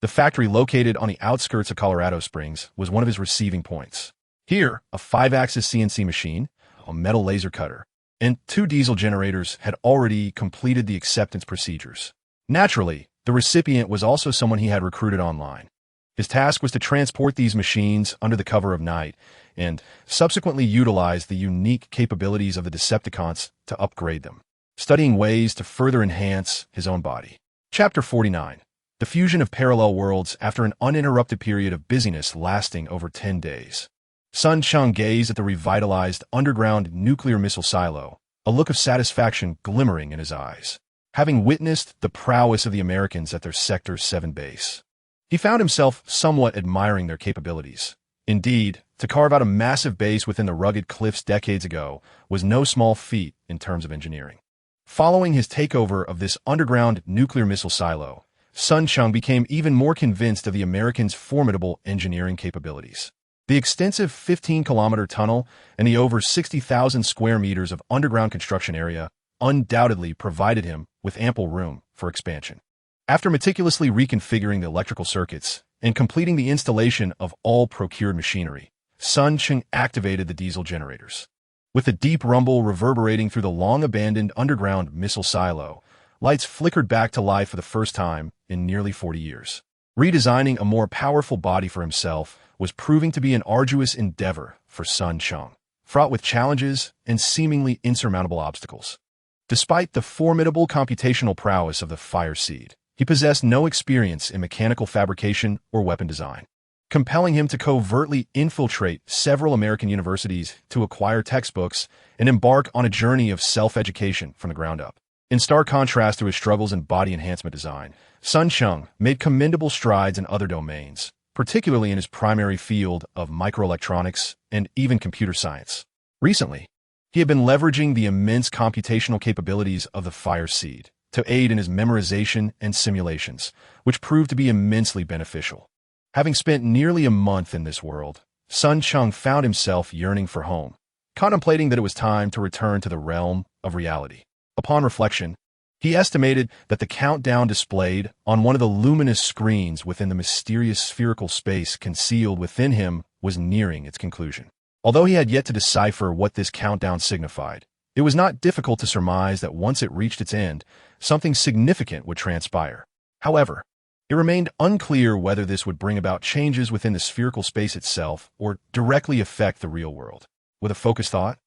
The factory located on the outskirts of Colorado Springs was one of his receiving points. Here, a 5-axis CNC machine, a metal laser cutter, and 2 diesel generators had already completed the acceptance procedures. Naturally, the recipient was also someone he had recruited online. His task was to transport these machines under the cover of night and subsequently utilize the unique capabilities of the Decepticons to upgrade them, studying ways to further enhance his own body. Chapter 49. The fusion of parallel worlds after an uninterrupted period of busyness lasting over 10 days. Sun Cheng gazed at the revitalized underground nuclear missile silo, a look of satisfaction glimmering in his eyes, having witnessed the prowess of the Americans at their Sector 7 base. He found himself somewhat admiring their capabilities. Indeed, to carve out a massive base within the rugged cliffs decades ago was no small feat in terms of engineering. Following his takeover of this underground nuclear missile silo, Sun Cheng became even more convinced of the Americans' formidable engineering capabilities. The extensive 15-kilometer tunnel and the over 60,000 square meters of underground construction area undoubtedly provided him with ample room for expansion. After meticulously reconfiguring the electrical circuits and completing the installation of all procured machinery, Cheng activated the diesel generators. With a deep rumble reverberating through the long-abandoned underground missile silo, lights flickered back to life for the first time in nearly 40 years. Redesigning a more powerful body for himself was proving to be an arduous endeavor for Cheng, fraught with challenges and seemingly insurmountable obstacles. Despite the formidable computational prowess of the Fire Seed, he possessed no experience in mechanical fabrication or weapon design, compelling him to covertly infiltrate several American universities to acquire textbooks and embark on a journey of self-education from the ground up. In stark contrast to his struggles in body enhancement design, Cheng made commendable strides in other domains, particularly in his primary field of microelectronics and even computer science. Recently, he had been leveraging the immense computational capabilities of the Fire Seed to aid in his memorization and simulations, which proved to be immensely beneficial. Having spent nearly a month in this world, Cheng found himself yearning for home, contemplating that it was time to return to the realm of reality. Upon reflection, he estimated that the countdown displayed on one of the luminous screens within the mysterious spherical space concealed within him was nearing its conclusion. Although he had yet to decipher what this countdown signified, it was not difficult to surmise that once it reached its end, something significant would transpire. However, it remained unclear whether this would bring about changes within the spherical space itself or directly affect the real world. With a focused thought,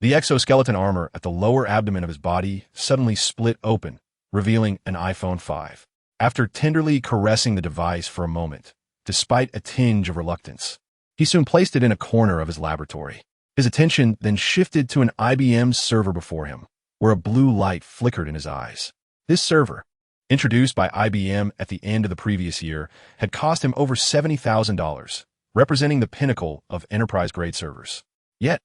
the exoskeleton armor at the lower abdomen of his body suddenly split open, revealing an iPhone 5. After tenderly caressing the device for a moment, despite a tinge of reluctance, he soon placed it in a corner of his laboratory. His attention then shifted to an IBM server before him, where a blue light flickered in his eyes. This server, introduced by IBM at the end of the previous year, had cost him over $70,000, representing the pinnacle of enterprise-grade servers. Yet,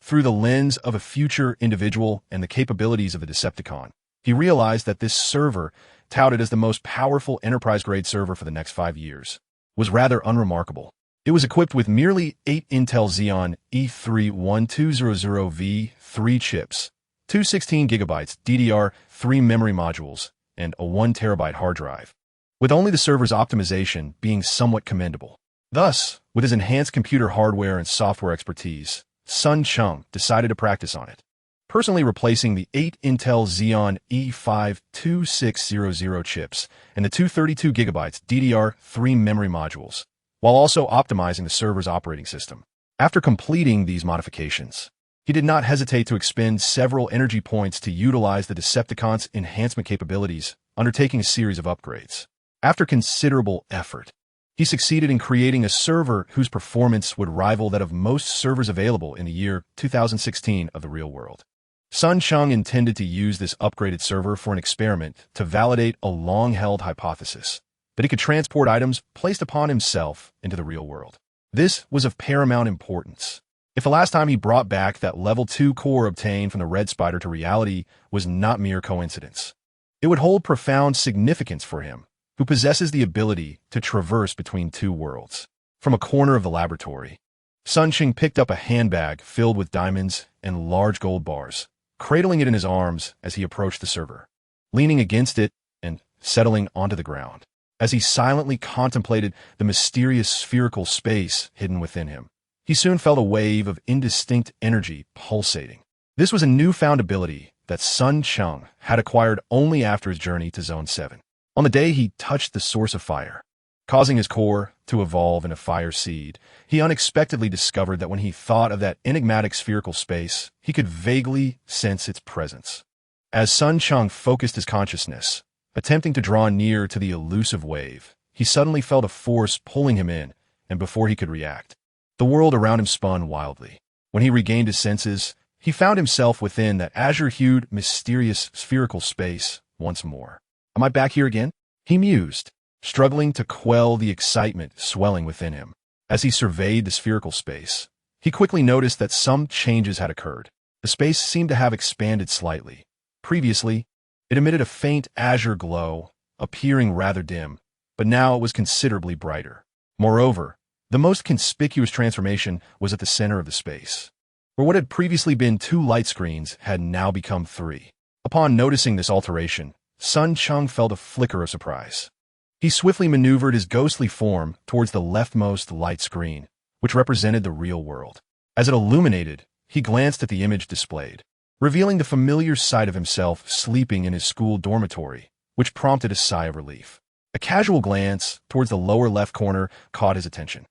through the lens of a future individual and the capabilities of the Decepticon, he realized that this server, touted as the most powerful enterprise-grade server for the next 5 years, was rather unremarkable. It was equipped with merely 8 Intel Xeon E3-1200V3 chips, 216 GB DDR3 memory modules, and a 1 TB hard drive, with only the server's optimization being somewhat commendable. Thus, with his enhanced computer hardware and software expertise, Cheng decided to practice on it, personally replacing the 8 Intel Xeon E5-2600 chips and the 232 GB DDR3 memory modules, while also optimizing the server's operating system. After completing these modifications, he did not hesitate to expend several energy points to utilize the Decepticon's enhancement capabilities, undertaking a series of upgrades. After considerable effort, he succeeded in creating a server whose performance would rival that of most servers available in the year 2016 of the real world. Cheng intended to use this upgraded server for an experiment to validate a long-held hypothesis that he could transport items placed upon himself into the real world. This was of paramount importance. If the last time he brought back that level 2 core obtained from the Red Spider to reality was not mere coincidence, it would hold profound significance for him, who possesses the ability to traverse between two worlds. From a corner of the laboratory, Cheng picked up a handbag filled with diamonds and large gold bars, cradling it in his arms as he approached the server, leaning against it and settling onto the ground. As he silently contemplated the mysterious spherical space hidden within him, he soon felt a wave of indistinct energy pulsating. This was a newfound ability that Cheng had acquired only after his journey to Zone 7. On the day he touched the source of fire, causing his core to evolve in a fire seed, he unexpectedly discovered that when he thought of that enigmatic spherical space, he could vaguely sense its presence. As Cheng focused his consciousness, attempting to draw near to the elusive wave, he suddenly felt a force pulling him in, and before he could react, the world around him spun wildly. When he regained his senses, he found himself within that azure-hued, mysterious spherical space once more. "Am I back here again?" he mused, struggling to quell the excitement swelling within him. As he surveyed the spherical space, he quickly noticed that some changes had occurred. The space seemed to have expanded slightly. Previously, it emitted a faint azure glow, appearing rather dim, but now it was considerably brighter. Moreover, the The most conspicuous transformation was at the center of the space, where what had previously been 2 light screens had now become 3. Upon noticing this alteration, Cheng felt a flicker of surprise. He swiftly maneuvered his ghostly form towards the leftmost light screen, which represented the real world. As it illuminated, he glanced at the image displayed, revealing the familiar sight of himself sleeping in his school dormitory, which prompted a sigh of relief. A casual glance towards the lower left corner caught his attention.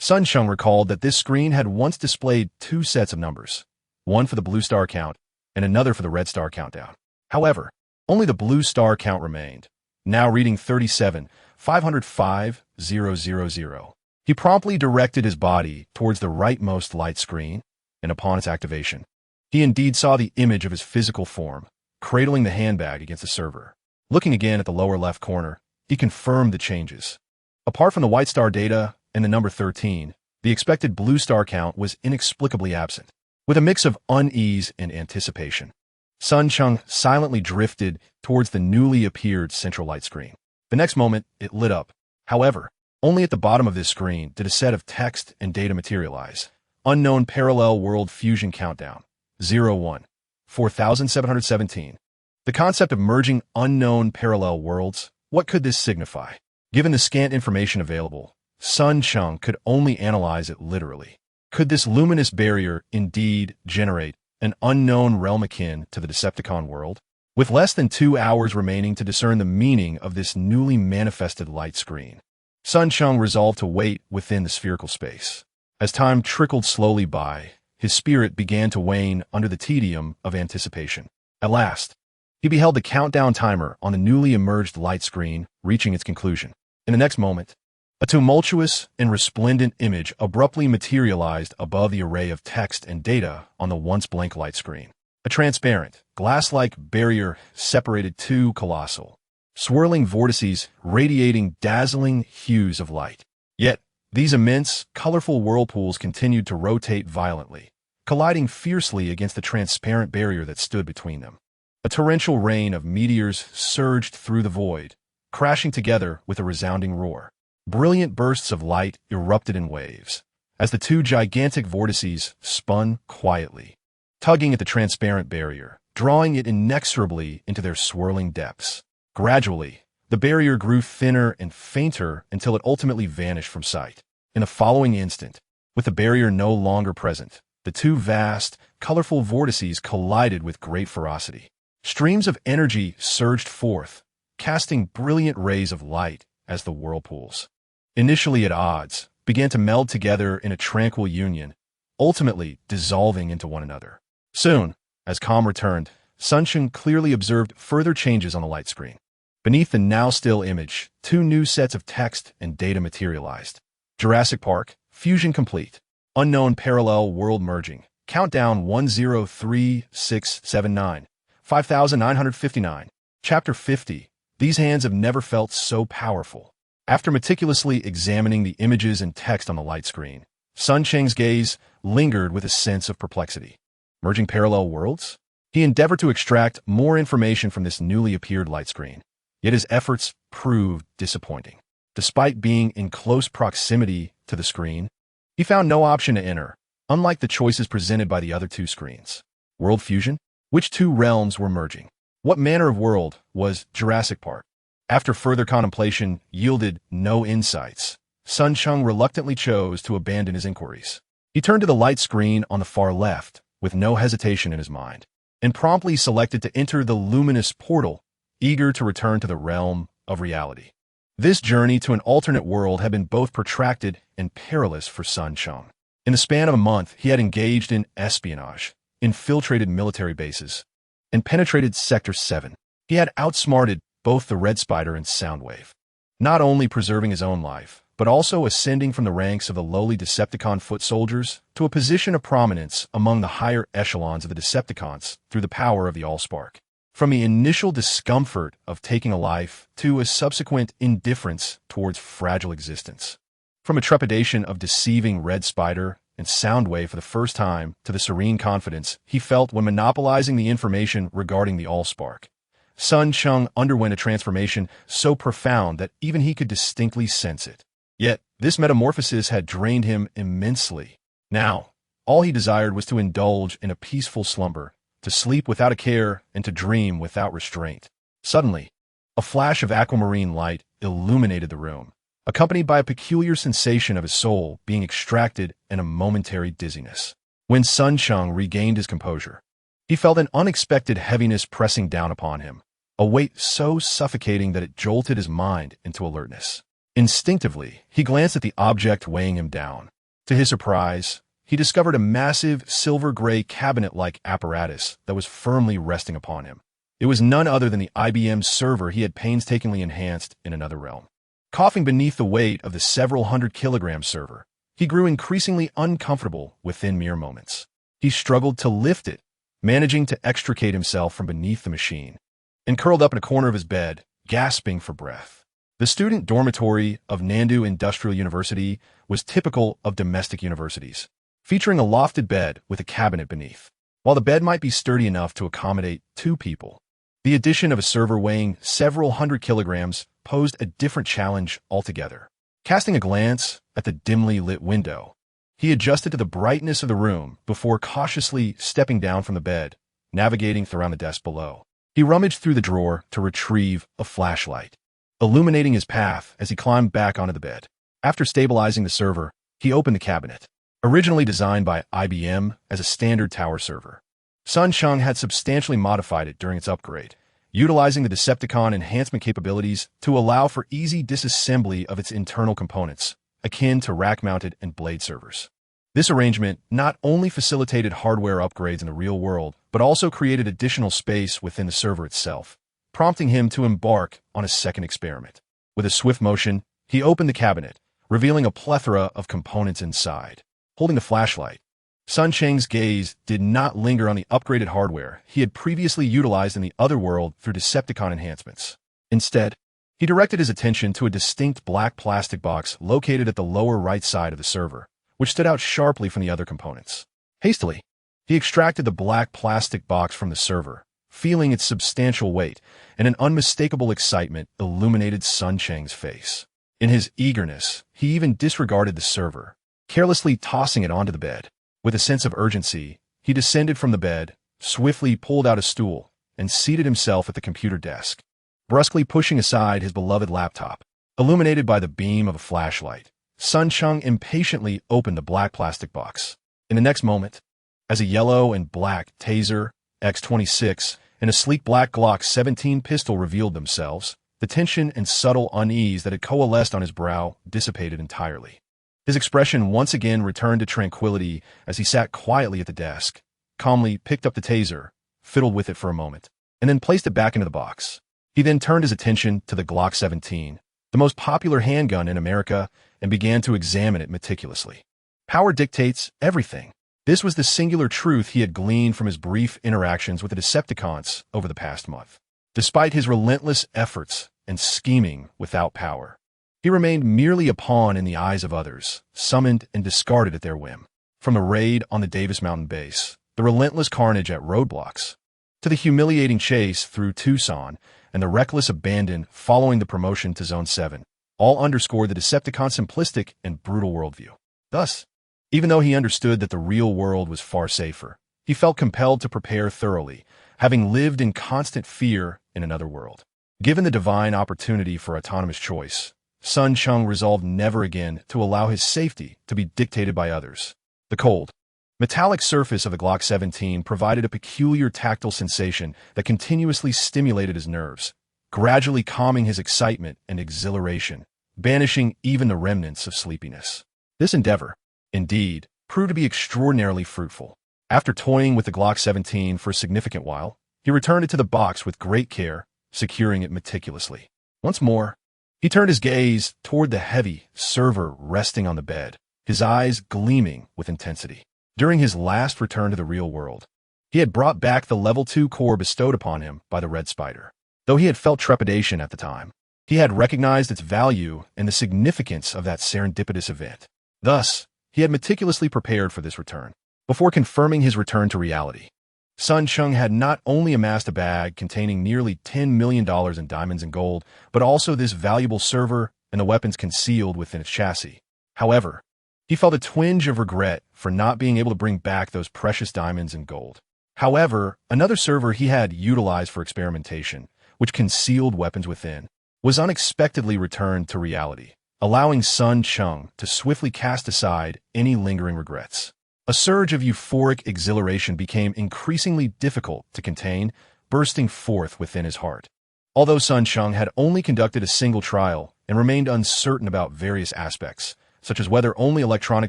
Cheng recalled that this screen had once displayed 2 sets of numbers, one for the blue star count and another for the red star countdown. However, only the blue star count remained, now reading 37,505,000. He promptly directed his body towards the rightmost light screen, and upon its activation, he indeed saw the image of his physical form, cradling the handbag against the server. Looking again at the lower left corner, he confirmed the changes. Apart from the white star data and the number 13, the expected blue star count was inexplicably absent, with a mix of unease and anticipation. Cheng silently drifted towards the newly appeared central light screen. The next moment, it lit up. However, only at the bottom of this screen did a set of text and data materialize. Unknown parallel world fusion countdown. 01. 4717. The concept of merging unknown parallel worlds, what could this signify? Given the scant information available, Cheng could only analyze it literally. Could this luminous barrier indeed generate an unknown realm akin to the Decepticon world? With less than 2 hours remaining to discern the meaning of this newly manifested light screen, Cheng resolved to wait within the spherical space. As time trickled slowly by, his spirit began to wane under the tedium of anticipation. At last, he beheld the countdown timer on the newly emerged light screen reaching its conclusion. In the next moment, a tumultuous and resplendent image abruptly materialized above the array of text and data on the once blank light screen. A transparent, glass-like barrier separated 2 colossal, swirling vortices radiating dazzling hues of light. Yet, these immense, colorful whirlpools continued to rotate violently, colliding fiercely against the transparent barrier that stood between them. A torrential rain of meteors surged through the void, crashing together with a resounding roar. Brilliant bursts of light erupted in waves, as the 2 gigantic vortices spun quietly, tugging at the transparent barrier, drawing it inexorably into their swirling depths. Gradually, the barrier grew thinner and fainter until it ultimately vanished from sight. In the following instant, with the barrier no longer present, the 2 vast, colorful vortices collided with great ferocity. Streams of energy surged forth, casting brilliant rays of light as the whirlpools, initially at odds, began to meld together in a tranquil union, ultimately dissolving into one another. Soon, as calm returned, Cheng clearly observed further changes on the light screen. Beneath the now-still image, 2 new sets of text and data materialized. Jurassic Park, fusion complete. Unknown parallel world merging. Countdown 103679. 5959. Chapter 50. These hands have never felt so powerful. After meticulously examining the images and text on the light screen, Cheng's gaze lingered with a sense of perplexity. Merging parallel worlds? He endeavored to extract more information from this newly appeared light screen, yet his efforts proved disappointing. Despite being in close proximity to the screen, he found no option to enter, unlike the choices presented by the other 2 screens. World fusion? Which 2 realms were merging? What manner of world was Jurassic Park? After further contemplation yielded no insights, Cheng reluctantly chose to abandon his inquiries. He turned to the light screen on the far left, with no hesitation in his mind, and promptly selected to enter the luminous portal, eager to return to the realm of reality. This journey to an alternate world had been both protracted and perilous for Cheng. In the span of a month, he had engaged in espionage, infiltrated military bases, and penetrated Sector 7. He had outsmarted both the Red Spider and Soundwave, not only preserving his own life, but also ascending from the ranks of the lowly Decepticon foot soldiers to a position of prominence among the higher echelons of the Decepticons through the power of the Allspark. From the initial discomfort of taking a life to a subsequent indifference towards fragile existence. From a trepidation of deceiving Red Spider and Soundwave for the first time to the serene confidence he felt when monopolizing the information regarding the Allspark. Cheng underwent a transformation so profound that even he could distinctly sense it. Yet, this metamorphosis had drained him immensely. Now, all he desired was to indulge in a peaceful slumber, to sleep without a care, and to dream without restraint. Suddenly, a flash of aquamarine light illuminated the room, accompanied by a peculiar sensation of his soul being extracted and a momentary dizziness. When Sun Cheng regained his composure, he felt an unexpected heaviness pressing down upon him, a weight so suffocating that it jolted his mind into alertness. Instinctively, he glanced at the object weighing him down. To his surprise, he discovered a massive, silver-gray cabinet-like apparatus that was firmly resting upon him. It was none other than the IBM server he had painstakingly enhanced in another realm. Coughing beneath the weight of the several hundred-kilogram server, he grew increasingly uncomfortable within mere moments. He struggled to lift it, managing to extricate himself from beneath the machine, and curled up in a corner of his bed, gasping for breath. The student dormitory of Nandu Industrial University was typical of domestic universities, featuring a lofted bed with a cabinet beneath. While the bed might be sturdy enough to accommodate 2 people, the addition of a server weighing several hundred kilograms posed a different challenge altogether. Casting a glance at the dimly lit window, he adjusted to the brightness of the room before cautiously stepping down from the bed, navigating around the desk below. He rummaged through the drawer to retrieve a flashlight, illuminating his path as he climbed back onto the bed. After stabilizing the server, he opened the cabinet. Originally designed by IBM as a standard tower server, Sun Cheng had substantially modified it during its upgrade, utilizing the Decepticon enhancement capabilities to allow for easy disassembly of its internal components, akin to rack-mounted and blade servers. This arrangement not only facilitated hardware upgrades in the real world, but also created additional space within the server itself, prompting him to embark on a second experiment. With a swift motion, he opened the cabinet, revealing a plethora of components inside. Holding the flashlight, Sun Cheng's gaze did not linger on the upgraded hardware he had previously utilized in the other world through Decepticon enhancements. Instead, he directed his attention to a distinct black plastic box located at the lower right side of the server, which stood out sharply from the other components. Hastily, he extracted the black plastic box from the server, feeling its substantial weight, and an unmistakable excitement illuminated Sun Cheng's face. In his eagerness, he even disregarded the server, carelessly tossing it onto the bed. With a sense of urgency, he descended from the bed, swiftly pulled out a stool, and seated himself at the computer desk, brusquely pushing aside his beloved laptop. Illuminated by the beam of a flashlight, Sun Cheng impatiently opened the black plastic box. In the next moment, as a yellow and black Taser X-26 and a sleek black Glock 17 pistol revealed themselves, the tension and subtle unease that had coalesced on his brow dissipated entirely. His expression once again returned to tranquility as he sat quietly at the desk, calmly picked up the taser, fiddled with it for a moment, and then placed it back into the box. He then turned his attention to the Glock 17, the most popular handgun in America, and began to examine it meticulously. Power dictates everything. This was the singular truth he had gleaned from his brief interactions with the Decepticons over the past month. Despite his relentless efforts and scheming without power, he remained merely a pawn in the eyes of others, summoned and discarded at their whim. From the raid on the Davis Mountain base, the relentless carnage at roadblocks, to the humiliating chase through Tucson and the reckless abandon following the promotion to Zone 7, all underscored the Decepticon simplistic and brutal worldview. Thus, even though he understood that the real world was far safer, he felt compelled to prepare thoroughly, having lived in constant fear in another world. Given the divine opportunity for autonomous choice, Sun Cheng resolved never again to allow his safety to be dictated by others. The cold, metallic surface of the Glock 17 provided a peculiar tactile sensation that continuously stimulated his nerves, gradually calming his excitement and exhilaration, banishing even the remnants of sleepiness. This endeavor, indeed, proved to be extraordinarily fruitful. After toying with the Glock 17 for a significant while, he returned it to the box with great care, securing it meticulously. Once more, he turned his gaze toward the heavy server resting on the bed, his eyes gleaming with intensity. During his last return to the real world, he had brought back the Level 2 core bestowed upon him by the Red Spider. Though he had felt trepidation at the time, he had recognized its value and the significance of that serendipitous event. Thus, he had meticulously prepared for this return. Before confirming his return to reality, Sun Cheng had not only amassed a bag containing nearly $10 million in diamonds and gold, but also this valuable server and the weapons concealed within its chassis. However, he felt a twinge of regret for not being able to bring back those precious diamonds and gold. However, another server he had utilized for experimentation, which concealed weapons within, was unexpectedly returned to reality, allowing Sun Cheng to swiftly cast aside any lingering regrets. A surge of euphoric exhilaration became increasingly difficult to contain, bursting forth within his heart. Although Sun Cheng had only conducted a single trial and remained uncertain about various aspects, such as whether only electronic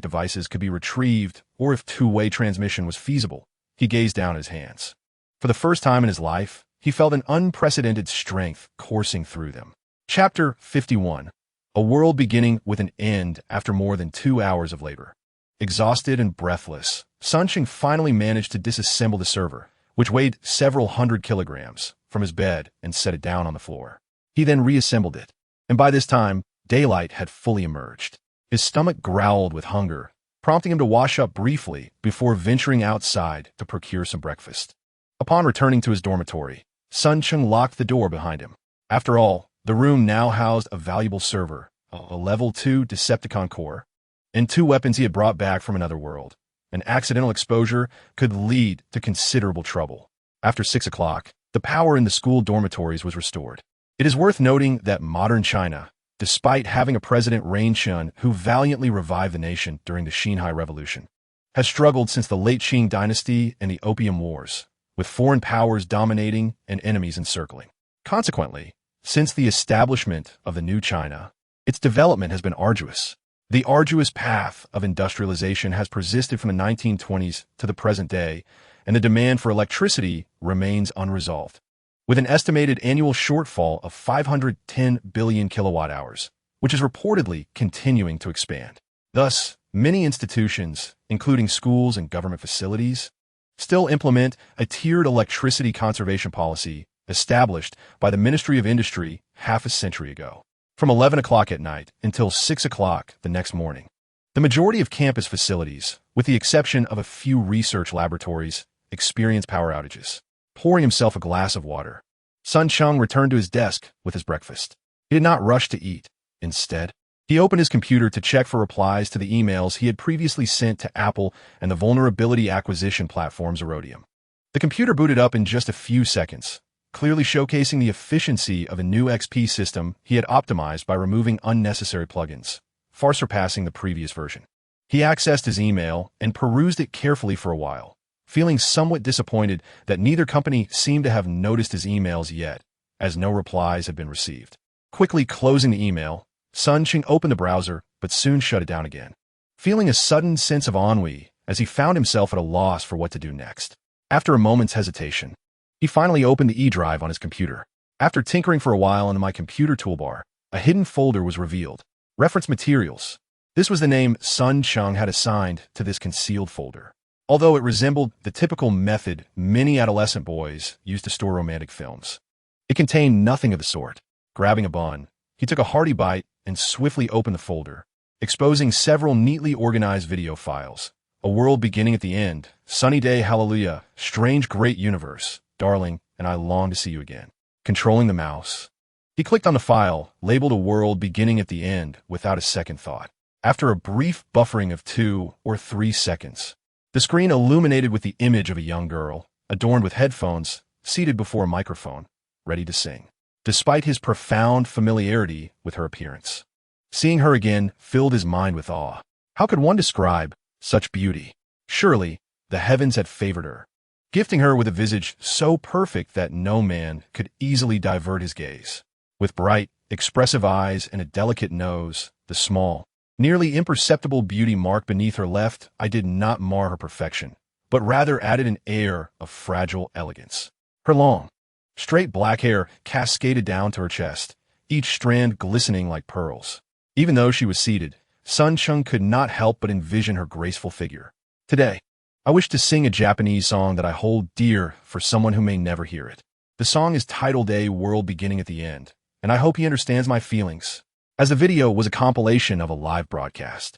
devices could be retrieved or if two-way transmission was feasible, he gazed down at his hands. For the first time in his life, he felt an unprecedented strength coursing through them. Chapter 51. A world beginning with an end after more than 2 hours of labor. Exhausted and breathless, Sun Cheng finally managed to disassemble the server, which weighed several hundred kilograms, from his bed and set it down on the floor. He then reassembled it, and by this time, daylight had fully emerged. His stomach growled with hunger, prompting him to wash up briefly before venturing outside to procure some breakfast. Upon returning to his dormitory, Sun Cheng locked the door behind him. After all, the room now housed a valuable server, a level 2 Decepticon core, and 2 weapons he had brought back from another world. An accidental exposure could lead to considerable trouble. After 6 o'clock, the power in the school dormitories was restored. It is worth noting that modern China, despite having a President Rain Chun who valiantly revived the nation during the Xinhai Revolution, has struggled since the late Qing dynasty and the Opium Wars, with foreign powers dominating and enemies encircling. Consequently, since the establishment of the new China, its development has been arduous. The arduous path of industrialization has persisted from the 1920s to the present day, and the demand for electricity remains unresolved. With an estimated annual shortfall of 510 billion kilowatt-hours, which is reportedly continuing to expand. Thus, many institutions, including schools and government facilities, still implement a tiered electricity conservation policy established by the Ministry of Industry half a century ago. From 11 o'clock at night until 6 o'clock the next morning, the majority of campus facilities, with the exception of a few research laboratories, experience power outages. Pouring himself a glass of water, Sun Cheng returned to his desk with his breakfast. He did not rush to eat. Instead, he opened his computer to check for replies to the emails he had previously sent to Apple and the vulnerability acquisition platform Zerodium. The computer booted up in just a few seconds, clearly showcasing the efficiency of a new XP system he had optimized by removing unnecessary plugins, far surpassing the previous version. He accessed his email and perused it carefully for a while, feeling somewhat disappointed that neither company seemed to have noticed his emails yet, as no replies had been received. Quickly closing the email, Sun Cheng opened the browser, but soon shut it down again, feeling a sudden sense of ennui as he found himself at a loss for what to do next. After a moment's hesitation, he finally opened the E-drive on his computer. After tinkering for a while on my computer toolbar, a hidden folder was revealed. Reference materials. This was the name Sun Cheng had assigned to this concealed folder. Although it resembled the typical method many adolescent boys use to store romantic films, it contained nothing of the sort. Grabbing a bun, he took a hearty bite and swiftly opened the folder, exposing several neatly organized video files. A world beginning at the end, sunny day, hallelujah, strange great universe, darling, and I long to see you again. Controlling the mouse, he clicked on the file, labeled a world beginning at the end without a second thought. After a brief buffering of 2 or 3 seconds, the screen illuminated with the image of a young girl, adorned with headphones, seated before a microphone, ready to sing. Despite his profound familiarity with her appearance, seeing her again filled his mind with awe. How could one describe such beauty? Surely, the heavens had favored her, gifting her with a visage so perfect that no man could easily divert his gaze. With bright, expressive eyes and a delicate nose, the small, nearly imperceptible beauty mark beneath her left eye did not mar her perfection, but rather added an air of fragile elegance. Her long, straight black hair cascaded down to her chest, each strand glistening like pearls. Even though she was seated, Sun Cheng could not help but envision her graceful figure. Today, I wish to sing a Japanese song that I hold dear for someone who may never hear it. The song is titled A World Beginning at the End, and I hope he understands my feelings. As the video was a compilation of a live broadcast,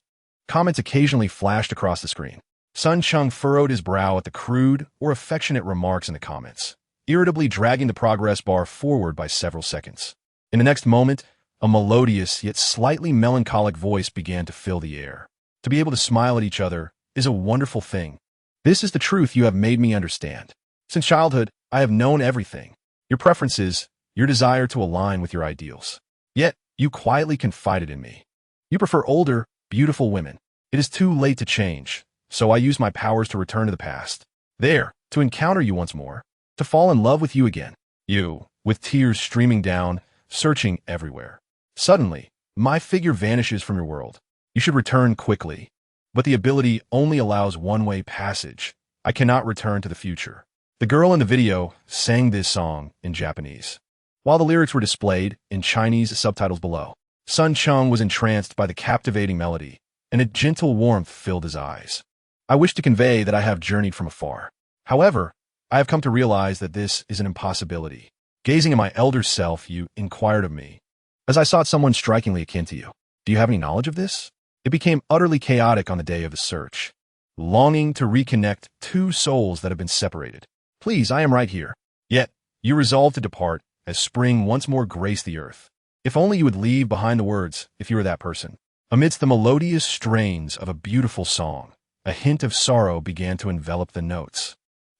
comments occasionally flashed across the screen. Sun Cheng furrowed his brow at the crude or affectionate remarks in the comments, irritably dragging the progress bar forward by several seconds. In the next moment, A melodious yet slightly melancholic voice began to fill the air. To be able to smile at each other is a wonderful thing. This is the truth you have made me understand. Since childhood, I have known everything. Your preferences, your desire to align with your ideals. Yet, you quietly confided in me. You prefer older, beautiful women. It is too late to change, so I use my powers to return to the past. There, to encounter you once more, to fall in love with you again. You, with tears streaming down, searching everywhere. Suddenly, my figure vanishes from your world. You should return quickly. But the ability only allows one-way passage. I cannot return to the future. The girl in the video sang this song in Japanese, while the lyrics were displayed in Chinese subtitles below. Cheng was entranced by the captivating melody, and a gentle warmth filled his eyes. I wish to convey that I have journeyed from afar. However, I have come to realize that this is an impossibility. Gazing at my elder self, you inquired of me, as I sought someone strikingly akin to you. Do you have any knowledge of this? It became utterly chaotic on the day of the search, longing to reconnect two souls that have been separated. Please, I am right here. Yet, you resolved to depart as spring once more graced the earth. If only you would leave behind the words, if you were that person. Amidst the melodious strains of a beautiful song, a hint of sorrow began to envelop the notes.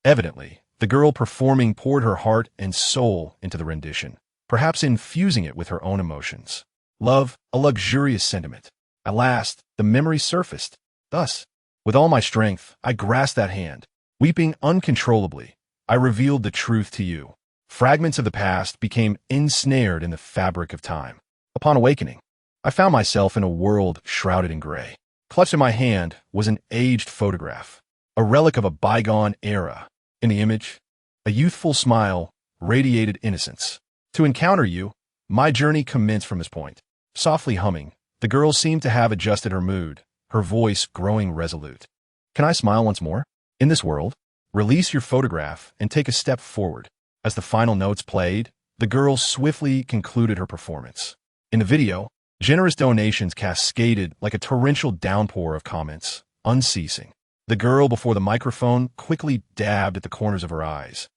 Evidently, the girl performing poured her heart and soul into the rendition, perhaps infusing it with her own emotions. Love, a luxurious sentiment. At last, the memory surfaced. Thus, with all my strength, I grasped that hand. Weeping uncontrollably, I revealed the truth to you. Fragments of the past became ensnared in the fabric of time. Upon awakening, I found myself in a world shrouded in gray. Clutched in my hand was an aged photograph, a relic of a bygone era. In the image, a youthful smile radiated innocence. To encounter you, my journey commenced from this point. Softly humming, the girl seemed to have adjusted her mood, her voice growing resolute. Can I smile once more? In this world, release your photograph and take a step forward. As the final notes played, the girl swiftly concluded her performance. In the video, generous donations cascaded like a torrential downpour of comments, unceasing. The girl before the microphone quickly dabbed at the corners of her eyes,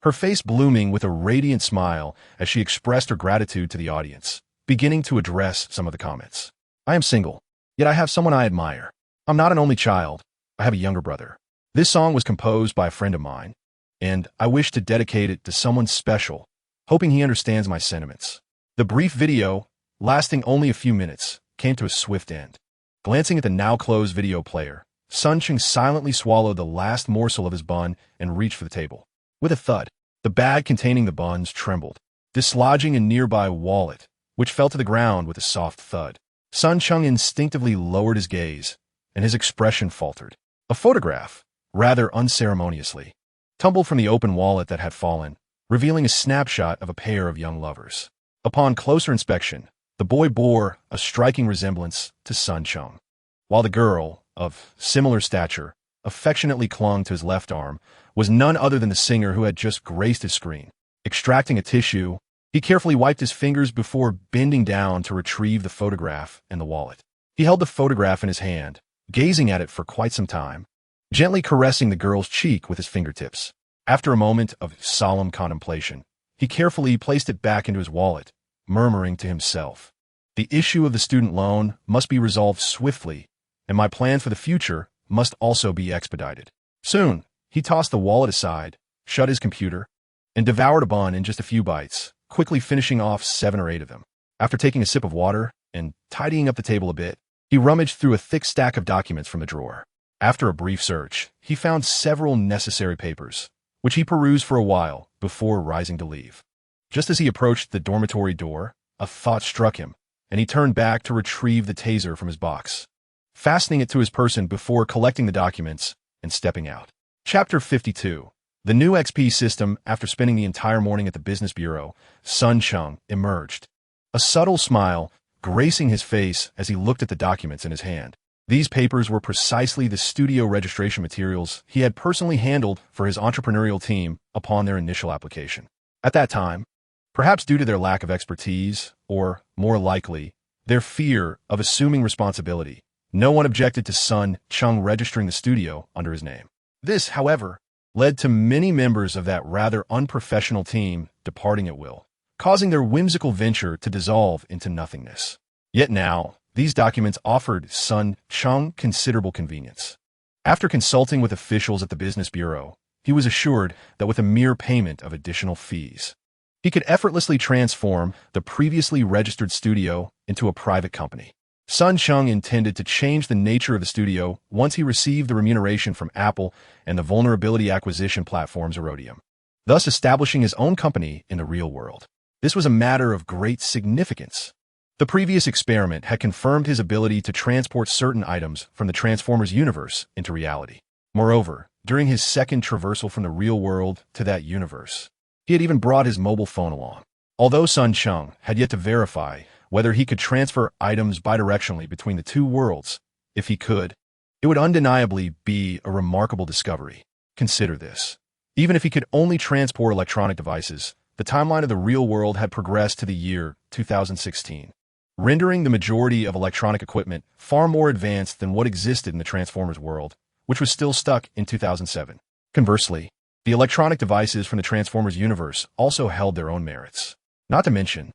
her face blooming with a radiant smile as she expressed her gratitude to the audience, beginning to address some of the comments. I am single, yet I have someone I admire. I'm not an only child. I have a younger brother. This song was composed by a friend of mine, and I wish to dedicate it to someone special, hoping he understands my sentiments. The brief video, lasting only a few minutes, came to a swift end. Glancing at the now-closed video player, Cheng silently swallowed the last morsel of his bun and reached for the table. With a thud, the bag containing the buns trembled, dislodging a nearby wallet, which fell to the ground with a soft thud. Cheng instinctively lowered his gaze, and his expression faltered. A photograph, rather unceremoniously, tumbled from the open wallet that had fallen, revealing a snapshot of a pair of young lovers. Upon closer inspection, the boy bore a striking resemblance to Cheng, while the girl, of similar stature, affectionately clung to his left arm, was none other than the singer who had just graced his screen. Extracting a tissue, he carefully wiped his fingers before bending down to retrieve the photograph and the wallet. He held the photograph in his hand, gazing at it for quite some time, gently caressing the girl's cheek with his fingertips. After a moment of solemn contemplation, he carefully placed it back into his wallet, murmuring to himself, "The issue of the student loan must be resolved swiftly, and my plan for the future must also be expedited." Soon, he tossed the wallet aside, shut his computer, and devoured a bun in just a few bites, quickly finishing off 7 or 8 of them. After taking a sip of water and tidying up the table a bit, he rummaged through a thick stack of documents from the drawer. After a brief search, he found several necessary papers, which he perused for a while before rising to leave. Just as he approached the dormitory door, a thought struck him, and he turned back to retrieve the taser from his box, fastening it to his person before collecting the documents and stepping out. Chapter 52. The new XP system. After spending the entire morning at the business bureau, Cheng emerged, a subtle smile gracing his face as he looked at the documents in his hand. These papers were precisely the studio registration materials he had personally handled for his entrepreneurial team upon their initial application. At that time, perhaps due to their lack of expertise, or, more likely, their fear of assuming responsibility, no one objected to Cheng registering the studio under his name. This, however, led to many members of that rather unprofessional team departing at will, causing their whimsical venture to dissolve into nothingness. Yet now, these documents offered Sun Cheng considerable convenience. After consulting with officials at the Business Bureau, he was assured that with a mere payment of additional fees, he could effortlessly transform the previously registered studio into a private company. Sun Cheng intended to change the nature of the studio once he received the remuneration from Apple and the vulnerability acquisition platforms Erodium, thus establishing his own company in the real world. This was a matter of great significance. The previous experiment had confirmed his ability to transport certain items from the Transformers universe into reality. Moreover, during his second traversal from the real world to that universe, he had even brought his mobile phone along. Although Sun Cheng had yet to verify whether he could transfer items bidirectionally between the two worlds, if he could, it would undeniably be a remarkable discovery. Consider this. Even if he could only transport electronic devices, the timeline of the real world had progressed to the year 2016, rendering the majority of electronic equipment far more advanced than what existed in the Transformers world, which was still stuck in 2007. Conversely, the electronic devices from the Transformers universe also held their own merits. Not to mention,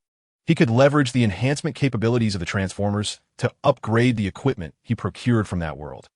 he could leverage the enhancement capabilities of the Transformers to upgrade the equipment he procured from that world,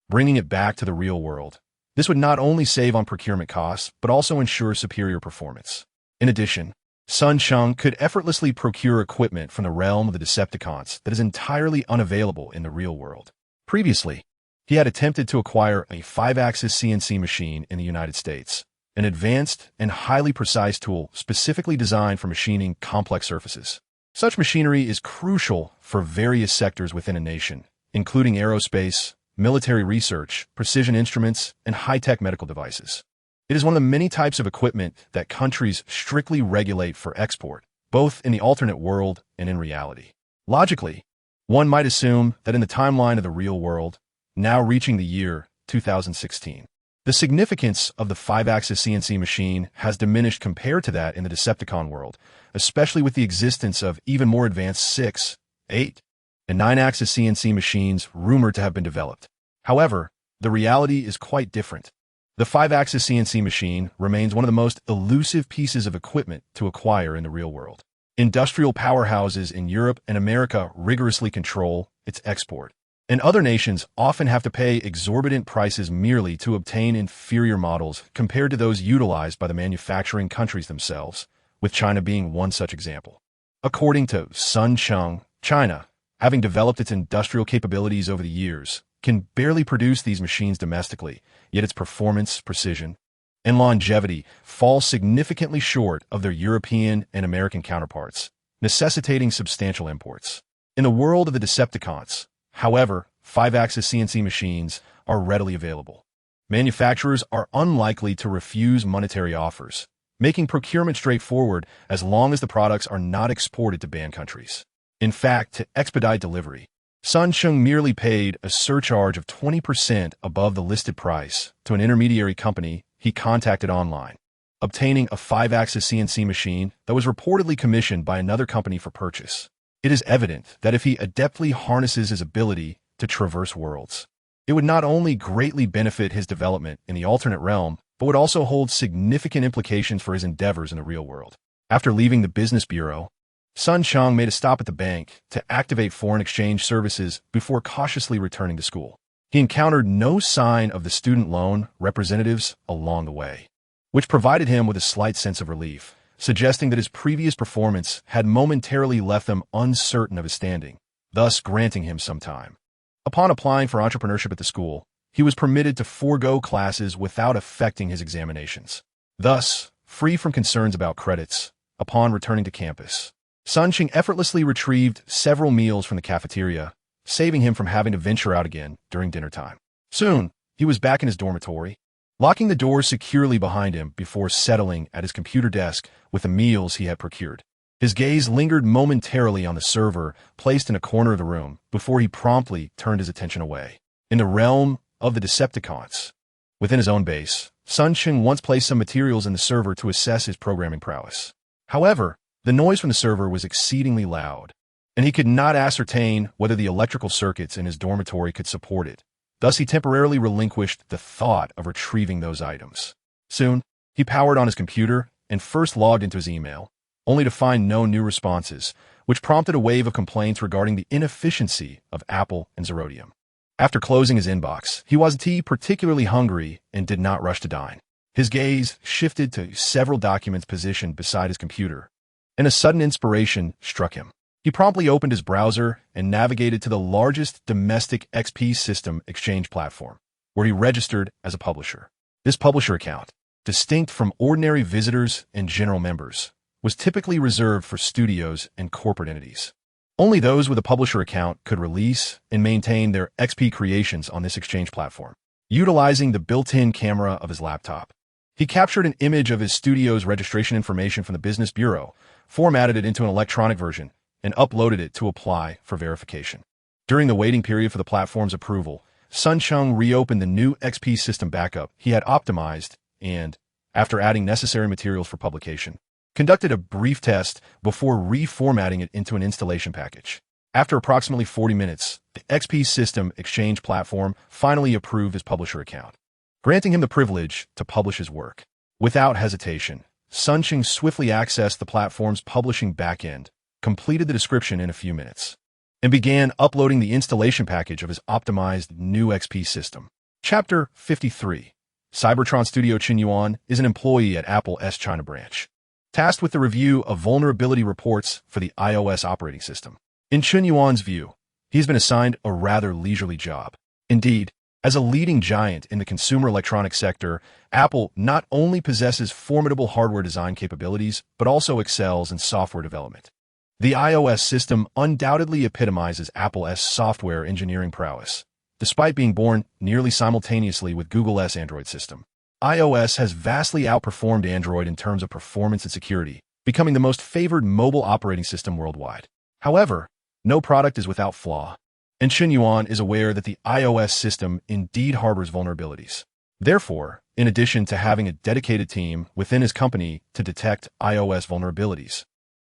bringing it back to the real world. This would not only save on procurement costs, but also ensure superior performance. In addition, Sun Cheng could effortlessly procure equipment from the realm of the Decepticons that is entirely unavailable in the real world. Previously, he had attempted to acquire a 5-axis CNC machine in the United States, an advanced and highly precise tool specifically designed for machining complex surfaces. Such machinery is crucial for various sectors within a nation, including aerospace, military research, precision instruments, and high-tech medical devices. It is one of the many types of equipment that countries strictly regulate for export, both in the alternate world and in reality. Logically, one might assume that in the timeline of the real world, now reaching the year 2016, the significance of the 5-axis CNC machine has diminished compared to that in the Decepticon world, especially with the existence of even more advanced 6, 8, and 9-axis CNC machines rumored to have been developed. However, the reality is quite different. The 5-axis CNC machine remains one of the most elusive pieces of equipment to acquire in the real world. Industrial powerhouses in Europe and America rigorously control its export, and other nations often have to pay exorbitant prices merely to obtain inferior models compared to those utilized by the manufacturing countries themselves, with China being one such example. According to Sun Cheng, China, having developed its industrial capabilities over the years, can barely produce these machines domestically, yet its performance, precision, and longevity fall significantly short of their European and American counterparts, necessitating substantial imports. In the world of the Decepticons, however, 5-axis CNC machines are readily available. Manufacturers are unlikely to refuse monetary offers, making procurement straightforward as long as the products are not exported to banned countries. In fact, to expedite delivery, Sun Cheng merely paid a surcharge of 20% above the listed price to an intermediary company he contacted online, obtaining a 5-axis CNC machine that was reportedly commissioned by another company for purchase. It is evident that if he adeptly harnesses his ability to traverse worlds, it would not only greatly benefit his development in the alternate realm, but would also hold significant implications for his endeavors in the real world. After leaving the Business Bureau, Sun Cheng made a stop at the bank to activate foreign exchange services before cautiously returning to school. He encountered no sign of the student loan representatives along the way, which provided him with a slight sense of relief, suggesting that his previous performance had momentarily left them uncertain of his standing, thus granting him some time. Upon applying for entrepreneurship at the school, he was permitted to forego classes without affecting his examinations. Thus, free from concerns about credits, upon returning to campus, Sun Cheng effortlessly retrieved several meals from the cafeteria, saving him from having to venture out again during dinner time. Soon, he was back in his dormitory, locking the door securely behind him before settling at his computer desk with the meals he had procured. His gaze lingered momentarily on the server placed in a corner of the room before he promptly turned his attention away. In the realm of the Decepticons, within his own base, Sun Cheng once placed some materials in the server to assess his programming prowess. However, the noise from the server was exceedingly loud, and he could not ascertain whether the electrical circuits in his dormitory could support it. Thus, he temporarily relinquished the thought of retrieving those items. Soon, he powered on his computer and first logged into his email, only to find no new responses, which prompted a wave of complaints regarding the inefficiency of Apple and Zerodium. After closing his inbox, he wasn't particularly hungry and did not rush to dine. His gaze shifted to several documents positioned beside his computer, and a sudden inspiration struck him. He promptly opened his browser and navigated to the largest domestic XP system exchange platform, where he registered as a publisher. This publisher account, distinct from ordinary visitors and general members, was typically reserved for studios and corporate entities. Only those with a publisher account could release and maintain their XP creations on this exchange platform. Utilizing the built-in camera of his laptop, he captured an image of his studio's registration information from the Business Bureau, formatted it into an electronic version, and uploaded it to apply for verification. During the waiting period for the platform's approval, Cheng reopened the new XP system backup he had optimized and, after adding necessary materials for publication, conducted a brief test before reformatting it into an installation package. After approximately 40 minutes, the XP system exchange platform finally approved his publisher account, granting him the privilege to publish his work. Without hesitation, Cheng swiftly accessed the platform's publishing backend, completed the description in a few minutes, and began uploading the installation package of his optimized new XP system. Chapter 53. Cybertron Studio Cheng is an employee at Apple's China branch, tasked with the review of vulnerability reports for the iOS operating system. In Cheng's view, he's been assigned a rather leisurely job. Indeed, as a leading giant in the consumer electronics sector, Apple not only possesses formidable hardware design capabilities, but also excels in software development. The iOS system undoubtedly epitomizes Apple's software engineering prowess. Despite being born nearly simultaneously with Google's Android system, iOS has vastly outperformed Android in terms of performance and security, becoming the most favored mobile operating system worldwide. However, no product is without flaw, and Cheng is aware that the iOS system indeed harbors vulnerabilities. Therefore, in addition to having a dedicated team within his company to detect iOS vulnerabilities,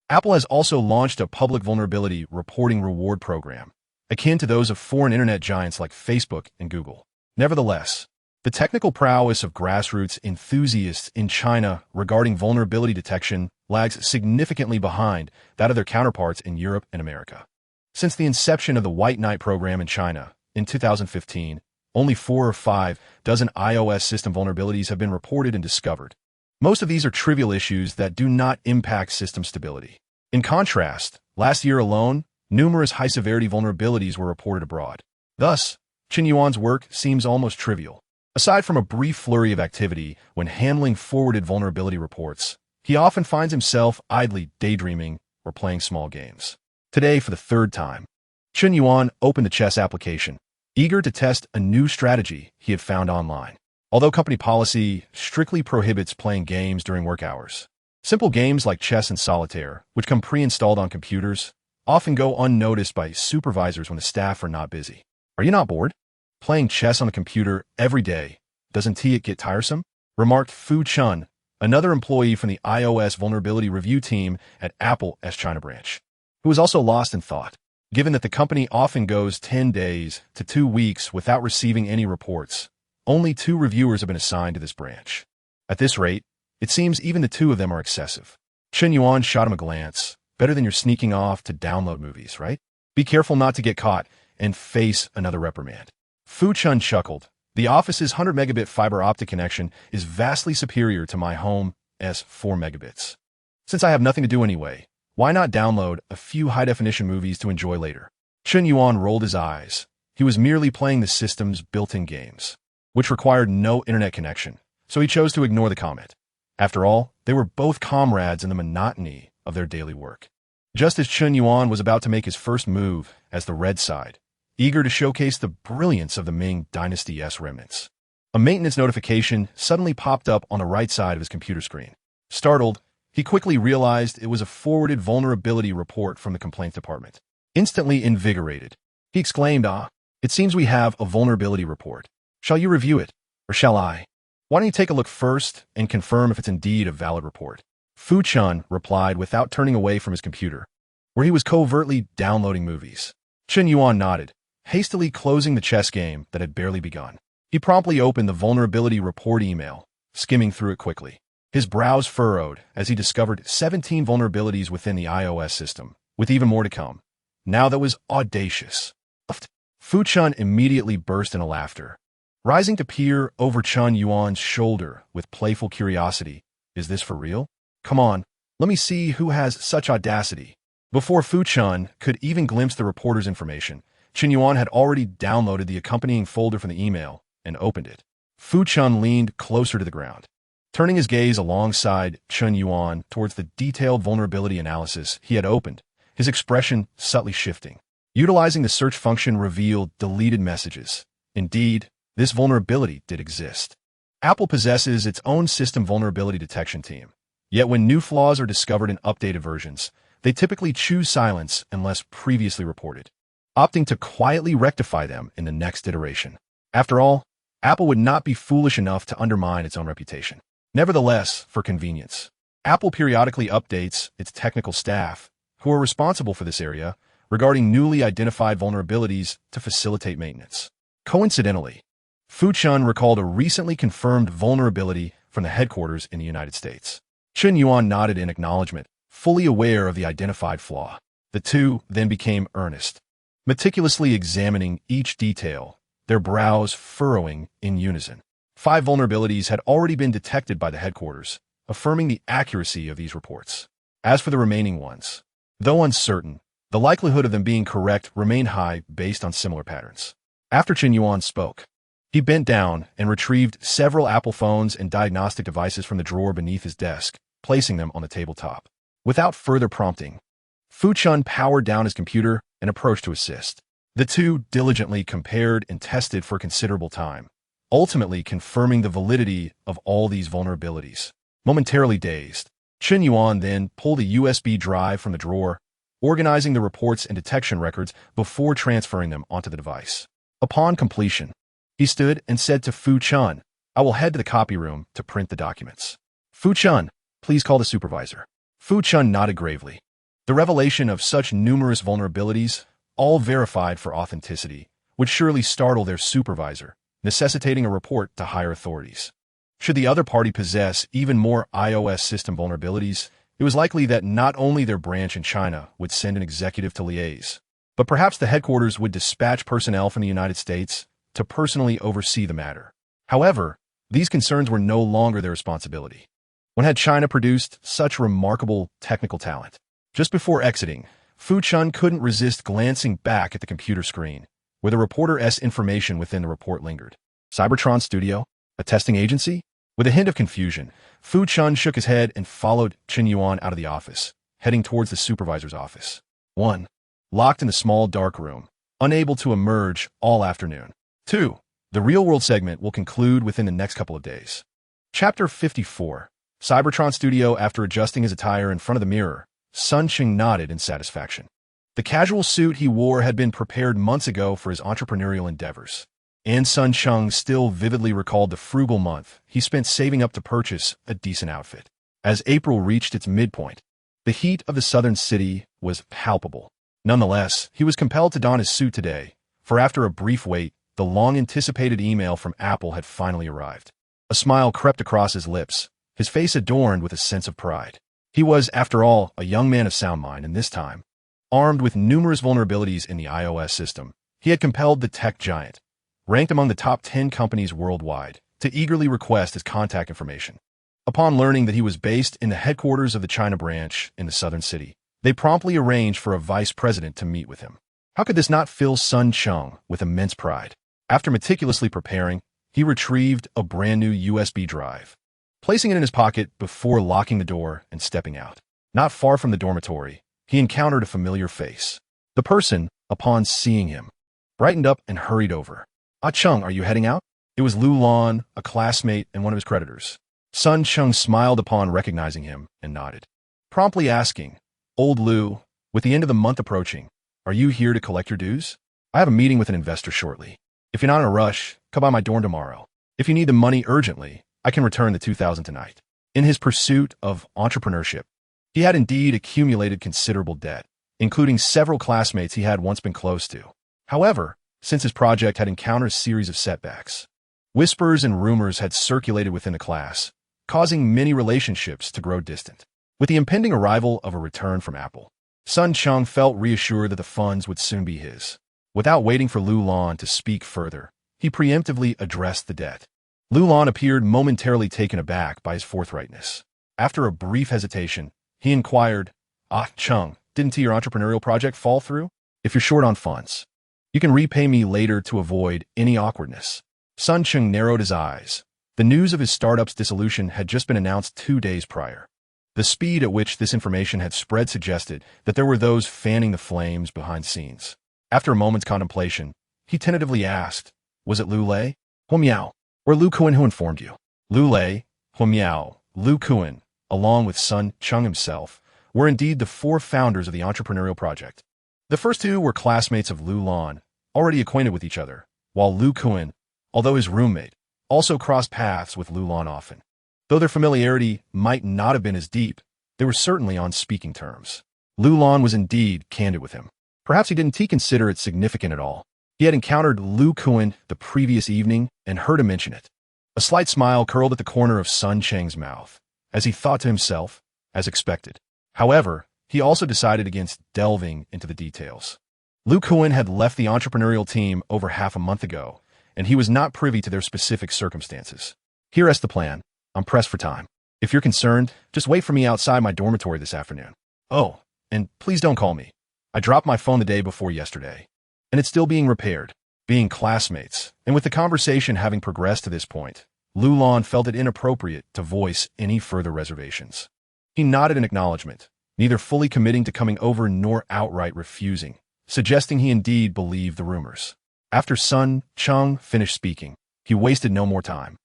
Apple has also launched a public vulnerability reporting reward program, akin to those of foreign internet giants like Facebook and Google. Nevertheless, the technical prowess of grassroots enthusiasts in China regarding vulnerability detection lags significantly behind that of their counterparts in Europe and America. Since the inception of the White Knight program in China in 2015, only 4 or 5 dozen iOS system vulnerabilities have been reported and discovered. Most of these are trivial issues that do not impact system stability. In contrast, last year alone, numerous high-severity vulnerabilities were reported abroad. Thus, Cheng's work seems almost trivial. Aside from a brief flurry of activity when handling forwarded vulnerability reports, he often finds himself idly daydreaming or playing small games. Today, for the third time, Cheng opened the chess application, eager to test a new strategy he had found online. Although company policy strictly prohibits playing games during work hours, simple games like chess and solitaire, which come pre-installed on computers, often go unnoticed by supervisors when the staff are not busy. Are you not bored? Playing chess on a computer every day, doesn't it get tiresome? Remarked Fu Chun, another employee from the iOS vulnerability review team at Apple's China branch, who was also lost in thought. Given that the company often goes 10 days to 2 weeks without receiving any reports, only 2 reviewers have been assigned to this branch. At this rate, it seems even the 2 of them are excessive. Cheng shot him a glance. Better than you're sneaking off to download movies, right? Be careful not to get caught and face another reprimand. Fu Chun chuckled. The office's 100 megabit fiber optic connection is vastly superior to my home's 4 megabits. Since I have nothing to do anyway, why not download a few high-definition movies to enjoy later? Cheng rolled his eyes. He was merely playing the system's built-in games, which required no internet connection, so he chose to ignore the comment. After all, they were both comrades in the monotony of their daily work. Just as Cheng was about to make his first move as the red side, eager to showcase the brilliance of the Ming Dynasty's remnants, a maintenance notification suddenly popped up on the right side of his computer screen. Startled, he quickly realized it was a forwarded vulnerability report from the complaints department. Instantly invigorated, he exclaimed, it seems we have a vulnerability report. Shall you review it, or shall I? Why don't you take a look first and confirm if it's indeed a valid report? Fu Chun replied without turning away from his computer, where he was covertly downloading movies. Cheng nodded, hastily closing the chess game that had barely begun. He promptly opened the vulnerability report email, skimming through it quickly. His brows furrowed as he discovered 17 vulnerabilities within the iOS system, with even more to come. Now that was audacious. Fu Chun immediately burst into laughter. Rising to peer over Chun Yuan's shoulder with playful curiosity. Is this for real? Come on, let me see who has such audacity. Before Fu Chun could even glimpse the reporter's information, Chen Yuan had already downloaded the accompanying folder from the email and opened it. Fu Chun leaned closer to the ground, turning his gaze alongside Chen Yuan towards the detailed vulnerability analysis he had opened, his expression subtly shifting. Utilizing the search function revealed deleted messages. Indeed, this vulnerability did exist. Apple possesses its own system vulnerability detection team. Yet when new flaws are discovered in updated versions, they typically choose silence unless previously reported, opting to quietly rectify them in the next iteration. After all, Apple would not be foolish enough to undermine its own reputation. Nevertheless, for convenience, Apple periodically updates its technical staff, who are responsible for this area, regarding newly identified vulnerabilities to facilitate maintenance. Coincidentally, Fu Chun recalled a recently confirmed vulnerability from the headquarters in the United States. Chen Yuan nodded in acknowledgement, fully aware of the identified flaw. The two then became earnest, meticulously examining each detail, their brows furrowing in unison. 5 vulnerabilities had already been detected by the headquarters, affirming the accuracy of these reports. As for the remaining ones, though uncertain, the likelihood of them being correct remained high based on similar patterns. After Chen Yuan spoke, he bent down and retrieved several Apple phones and diagnostic devices from the drawer beneath his desk, placing them on the tabletop. Without further prompting, Fu Chun powered down his computer and approached to assist. The two diligently compared and tested for considerable time, ultimately confirming the validity of all these vulnerabilities. Momentarily dazed, Chen Yuan then pulled a USB drive from the drawer, organizing the reports and detection records before transferring them onto the device. Upon completion, he stood and said to Fu Chun, "I will head to the copy room to print the documents. Fu Chun, please call the supervisor." Fu Chun nodded gravely. The revelation of such numerous vulnerabilities, all verified for authenticity, would surely startle their supervisor, necessitating a report to higher authorities. Should the other party possess even more iOS system vulnerabilities, it was likely that not only their branch in China would send an executive to liaise, but perhaps the headquarters would dispatch personnel from the United States to personally oversee the matter. However, these concerns were no longer their responsibility. When had China produced such remarkable technical talent? Just before exiting, Fu Chun couldn't resist glancing back at the computer screen, where the reporter's information within the report lingered. Cybertron Studio? A testing agency? With a hint of confusion, Fu Chun shook his head and followed Chen Yuan out of the office, heading towards the supervisor's office. 1. Locked in a small dark room, unable to emerge all afternoon. 2. The real-world segment will conclude within the next couple of days. Chapter 54. Cybertron Studio. After adjusting his attire in front of the mirror, Sun Cheng nodded in satisfaction. The casual suit he wore had been prepared months ago for his entrepreneurial endeavors, and Sun Cheng still vividly recalled the frugal month he spent saving up to purchase a decent outfit. As April reached its midpoint, the heat of the southern city was palpable. Nonetheless, he was compelled to don his suit today, for after a brief wait, the long-anticipated email from Apple had finally arrived. A smile crept across his lips, his face adorned with a sense of pride. He was, after all, a young man of sound mind, and this time, armed with numerous vulnerabilities in the iOS system, he had compelled the tech giant, ranked among the top 10 companies worldwide, to eagerly request his contact information. Upon learning that he was based in the headquarters of the China branch in the southern city, they promptly arranged for a vice president to meet with him. How could this not fill Sun Cheng with immense pride? After meticulously preparing, he retrieved a brand new USB drive, placing it in his pocket before locking the door and stepping out. Not far from the dormitory, he encountered a familiar face. The person, upon seeing him, brightened up and hurried over. "Ah Cheng, are you heading out?" It was Lu Lan, a classmate and one of his creditors. Sun Cheng smiled upon recognizing him and nodded, promptly asking, "Old Lu, with the end of the month approaching, are you here to collect your dues? I have a meeting with an investor shortly. If you're not in a rush, come by my dorm tomorrow. If you need the money urgently, I can return the 2,000 tonight." In his pursuit of entrepreneurship, he had indeed accumulated considerable debt, including several classmates he had once been close to. However, since his project had encountered a series of setbacks, whispers and rumors had circulated within the class, causing many relationships to grow distant. With the impending arrival of a return from Apple, Sun Cheng felt reassured that the funds would soon be his. Without waiting for Lu Lan to speak further, he preemptively addressed the debt. Lu Lan appeared momentarily taken aback by his forthrightness. After a brief hesitation, he inquired, Cheng, didn't your entrepreneurial project fall through? If you're short on funds, you can repay me later to avoid any awkwardness. Sun Cheng narrowed his eyes. The news of his startup's dissolution had just been announced 2 days prior. The speed at which this information had spread suggested that there were those fanning the flames behind scenes. After a moment's contemplation, he tentatively asked, was it Lu Lei, Hu Miao, or Lu Kuan who informed you? Lu Lei, Hu Miao, Lu Kuan, along with Sun Cheng himself, were indeed the 4 founders of the entrepreneurial project. The first 2 were classmates of Lu Lan, already acquainted with each other, while Lu Kuan, although his roommate, also crossed paths with Lu Lan often. Though their familiarity might not have been as deep, they were certainly on speaking terms. Lu Lan was indeed candid with him. Perhaps he didn't consider it significant at all. He had encountered Lu Kuan the previous evening and heard him mention it. A slight smile curled at the corner of Sun Cheng's mouth, as he thought to himself, as expected. However, he also decided against delving into the details. Lu Kuan had left the entrepreneurial team over half a month ago, and he was not privy to their specific circumstances. Here's the plan. I'm pressed for time. If you're concerned, just wait for me outside my dormitory this afternoon. Oh, and please don't call me. I dropped my phone the day before yesterday, and it's still being repaired. Being classmates, and with the conversation having progressed to this point, Lu Lan felt it inappropriate to voice any further reservations. He nodded in acknowledgement, neither fully committing to coming over nor outright refusing, suggesting he indeed believed the rumors. After Sun Cheng finished speaking, he wasted no more time,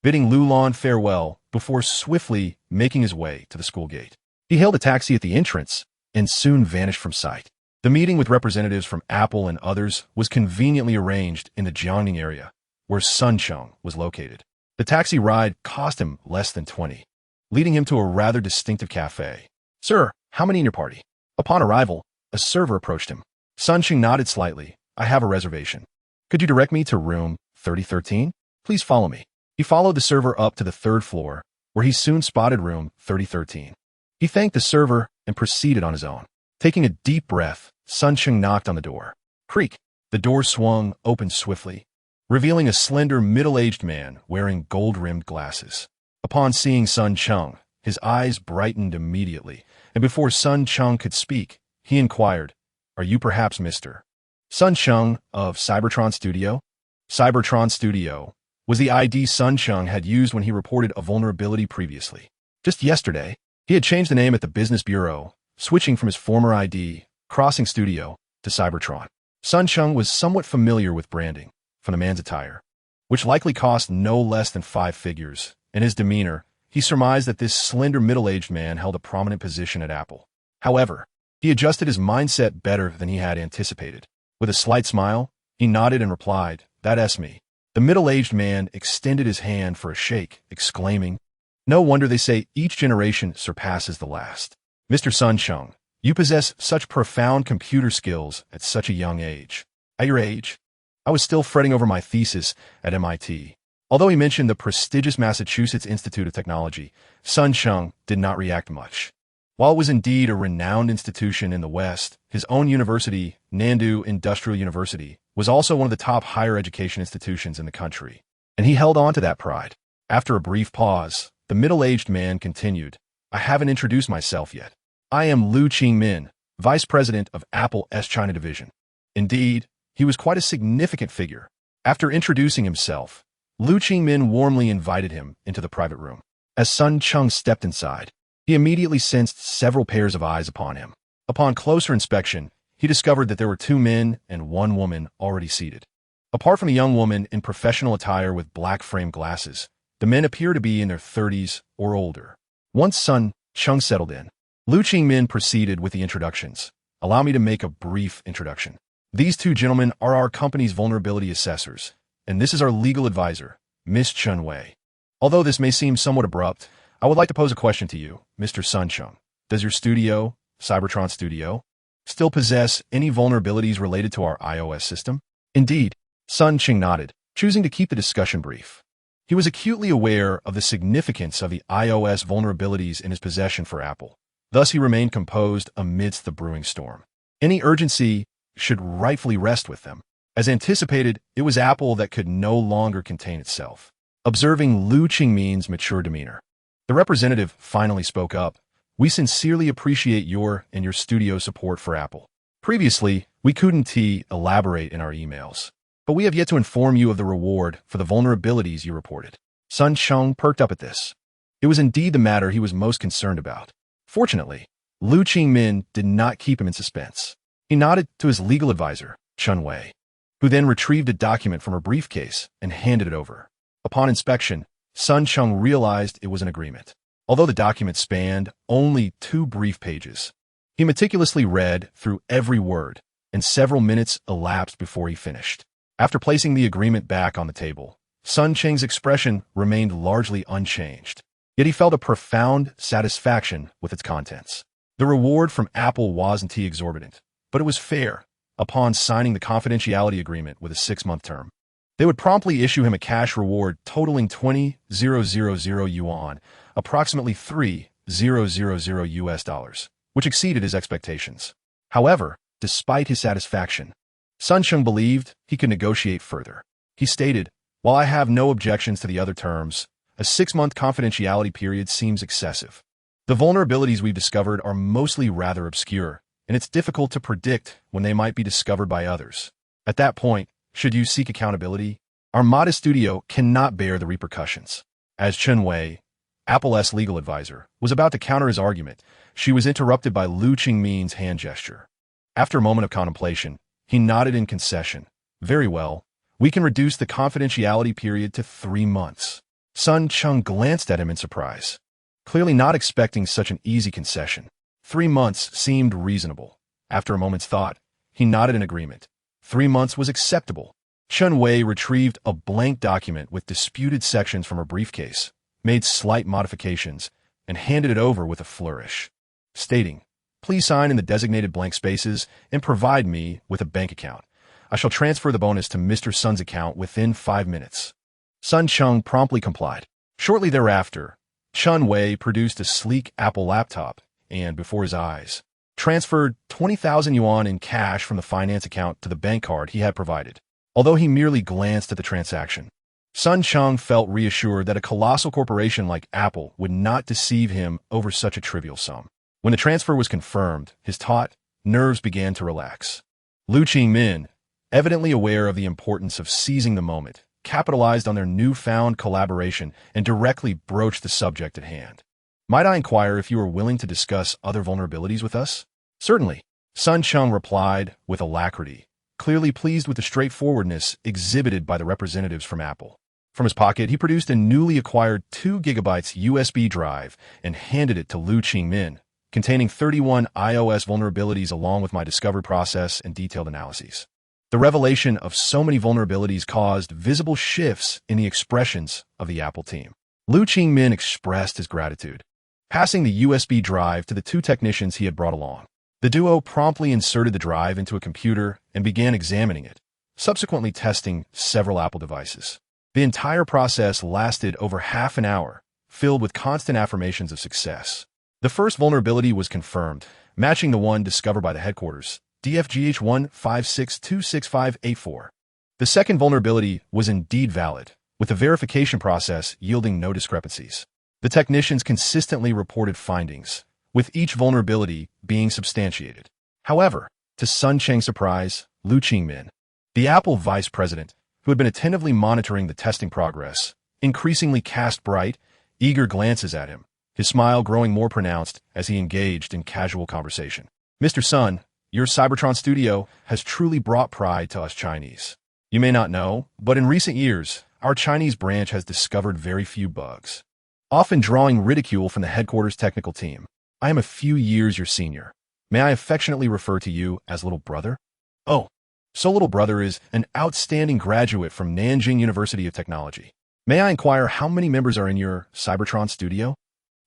bidding Lu Lan farewell before swiftly making his way to the school gate. He hailed a taxi at the entrance and soon vanished from sight. The meeting with representatives from Apple and others was conveniently arranged in the Jiangning area, where Sun Cheng was located. The taxi ride cost him less than 20, leading him to a rather distinctive cafe. Sir, how many in your party? Upon arrival, a server approached him. Sun Cheng nodded slightly. I have a reservation. Could you direct me to room 3013? Please follow me. He followed the server up to the 3rd floor, where he soon spotted room 3013. He thanked the server and proceeded on his own. Taking a deep breath, Sun Cheng knocked on the door. Creak! The door swung open swiftly, revealing a slender, middle-aged man wearing gold-rimmed glasses. Upon seeing Sun Cheng, his eyes brightened immediately, and before Sun Cheng could speak, he inquired, Are you perhaps Mr. Sun Cheng of Cybertron Studio? Cybertron Studio was the ID Sun Cheng had used when he reported a vulnerability previously. Just yesterday, he had changed the name at the business bureau, switching from his former ID, Crossing Studio, to Cybertron. Sun Cheng was somewhat familiar with branding from the man's attire, which likely cost no less than 5 figures. In his demeanor, he surmised that this slender middle-aged man held a prominent position at Apple. However, he adjusted his mindset better than he had anticipated. With a slight smile, he nodded and replied, That's me. The middle-aged man extended his hand for a shake, exclaiming, No wonder they say each generation surpasses the last. Mr. Sun Cheng, you possess such profound computer skills at such a young age. At your age, I was still fretting over my thesis at MIT. Although he mentioned the prestigious Massachusetts Institute of Technology, Sun Cheng did not react much. While it was indeed a renowned institution in the West, his own university, Nandu Industrial University, was also one of the top higher education institutions in the country, and he held on to that pride. After a brief pause, the middle-aged man continued, I haven't introduced myself yet. I am Lu Qingmin, Vice President of Apple's China Division. Indeed, he was quite a significant figure. After introducing himself, Lu Qingmin warmly invited him into the private room. As Sun Cheng stepped inside, he immediately sensed several pairs of eyes upon him. Upon closer inspection, he discovered that there were 2 men and 1 woman already seated. Apart from the young woman in professional attire with black-framed glasses, the men appear to be in their 30s or older. Once Sun Cheng settled in, Lu Qingmin proceeded with the introductions. Allow me to make a brief introduction. These 2 gentlemen are our company's vulnerability assessors, and this is our legal advisor, Miss Chen Wei. Although this may seem somewhat abrupt, I would like to pose a question to you, Mr. Sun Cheng. Does your studio, Cybertron Studio, still possess any vulnerabilities related to our iOS system? Indeed, Sun Cheng nodded, choosing to keep the discussion brief. He was acutely aware of the significance of the iOS vulnerabilities in his possession for Apple. Thus, he remained composed amidst the brewing storm. Any urgency should rightfully rest with them. As anticipated, it was Apple that could no longer contain itself. Observing Lu Qingmin's mature demeanor, the representative finally spoke up. We sincerely appreciate your and your studio's support for Apple. Previously, we couldn't elaborate in our emails, but we have yet to inform you of the reward for the vulnerabilities you reported. Sun Cheng perked up at this. It was indeed the matter he was most concerned about. Fortunately, Lu Qingmin did not keep him in suspense. He nodded to his legal advisor, Chun Wei, who then retrieved a document from her briefcase and handed it over. Upon inspection, Sun Cheng realized it was an agreement. Although the document spanned only 2 brief pages, he meticulously read through every word, and several minutes elapsed before he finished. After placing the agreement back on the table, Sun Cheng's expression remained largely unchanged, yet he felt a profound satisfaction with its contents. The reward from Apple wasn't exorbitant, but it was fair. Upon signing the confidentiality agreement with a 6-month term, they would promptly issue him a cash reward totaling 20,000 yuan, approximately $3,000 US dollars, which exceeded his expectations. However, despite his satisfaction, Sun Cheng believed he could negotiate further. He stated, "While I have no objections to the other terms, a 6-month confidentiality period seems excessive. The vulnerabilities we've discovered are mostly rather obscure, and it's difficult to predict when they might be discovered by others. At that point, should you seek accountability, our modest studio cannot bear the repercussions." As Chun Wei, Apple's legal advisor, was about to counter his argument, she was interrupted by Lu Qingmin's hand gesture. After a moment of contemplation, he nodded in concession. "Very well, we can reduce the confidentiality period to 3 months. Sun Cheng glanced at him in surprise, clearly not expecting such an easy concession. 3 months seemed reasonable. After a moment's thought, he nodded in agreement. 3 months was acceptable. Chun Wei retrieved a blank document with disputed sections from her briefcase, made slight modifications, and handed it over with a flourish, stating, "Please sign in the designated blank spaces and provide me with a bank account. I shall transfer the bonus to Mr. Sun's account within 5 minutes." Sun Cheng promptly complied. Shortly thereafter, Chun Wei produced a sleek Apple laptop and, before his eyes, transferred 20,000 yuan in cash from the finance account to the bank card he had provided. Although he merely glanced at the transaction, Sun Cheng felt reassured that a colossal corporation like Apple would not deceive him over such a trivial sum. When the transfer was confirmed, his taut nerves began to relax. Lu Qingmin, evidently aware of the importance of seizing the moment, capitalized on their newfound collaboration and directly broached the subject at hand. "Might I inquire if you are willing to discuss other vulnerabilities with us?" "Certainly," Sun Cheng replied with alacrity, clearly pleased with the straightforwardness exhibited by the representatives from Apple. From his pocket, he produced a newly acquired 2 GB USB drive and handed it to Lu Qingmin, containing 31 iOS vulnerabilities along with my discovery process and detailed analyses. The revelation of so many vulnerabilities caused visible shifts in the expressions of the Apple team. Lu Qingmin expressed his gratitude, passing the USB drive to the 2 technicians he had brought along. The duo promptly inserted the drive into a computer and began examining it, subsequently testing several Apple devices. The entire process lasted over half an hour, filled with constant affirmations of success. The first vulnerability was confirmed, matching the one discovered by the headquarters, DFGH156265884. The second vulnerability was indeed valid, with the verification process yielding no discrepancies. The technicians consistently reported findings, with each vulnerability being substantiated. However, to Sun Cheng's surprise, Lu Qingmin, the Apple vice president, who had been attentively monitoring the testing progress, increasingly cast bright, eager glances at him, his smile growing more pronounced as he engaged in casual conversation. "Mr. Sun, your Cybertron studio has truly brought pride to us Chinese. You may not know, but in recent years, our Chinese branch has discovered very few bugs, often drawing ridicule from the headquarters technical team. I am a few years your senior. May I affectionately refer to you as Little Brother?" "Oh, so Little Brother is an outstanding graduate from Nanjing University of Technology. May I inquire how many members are in your Cybertron studio?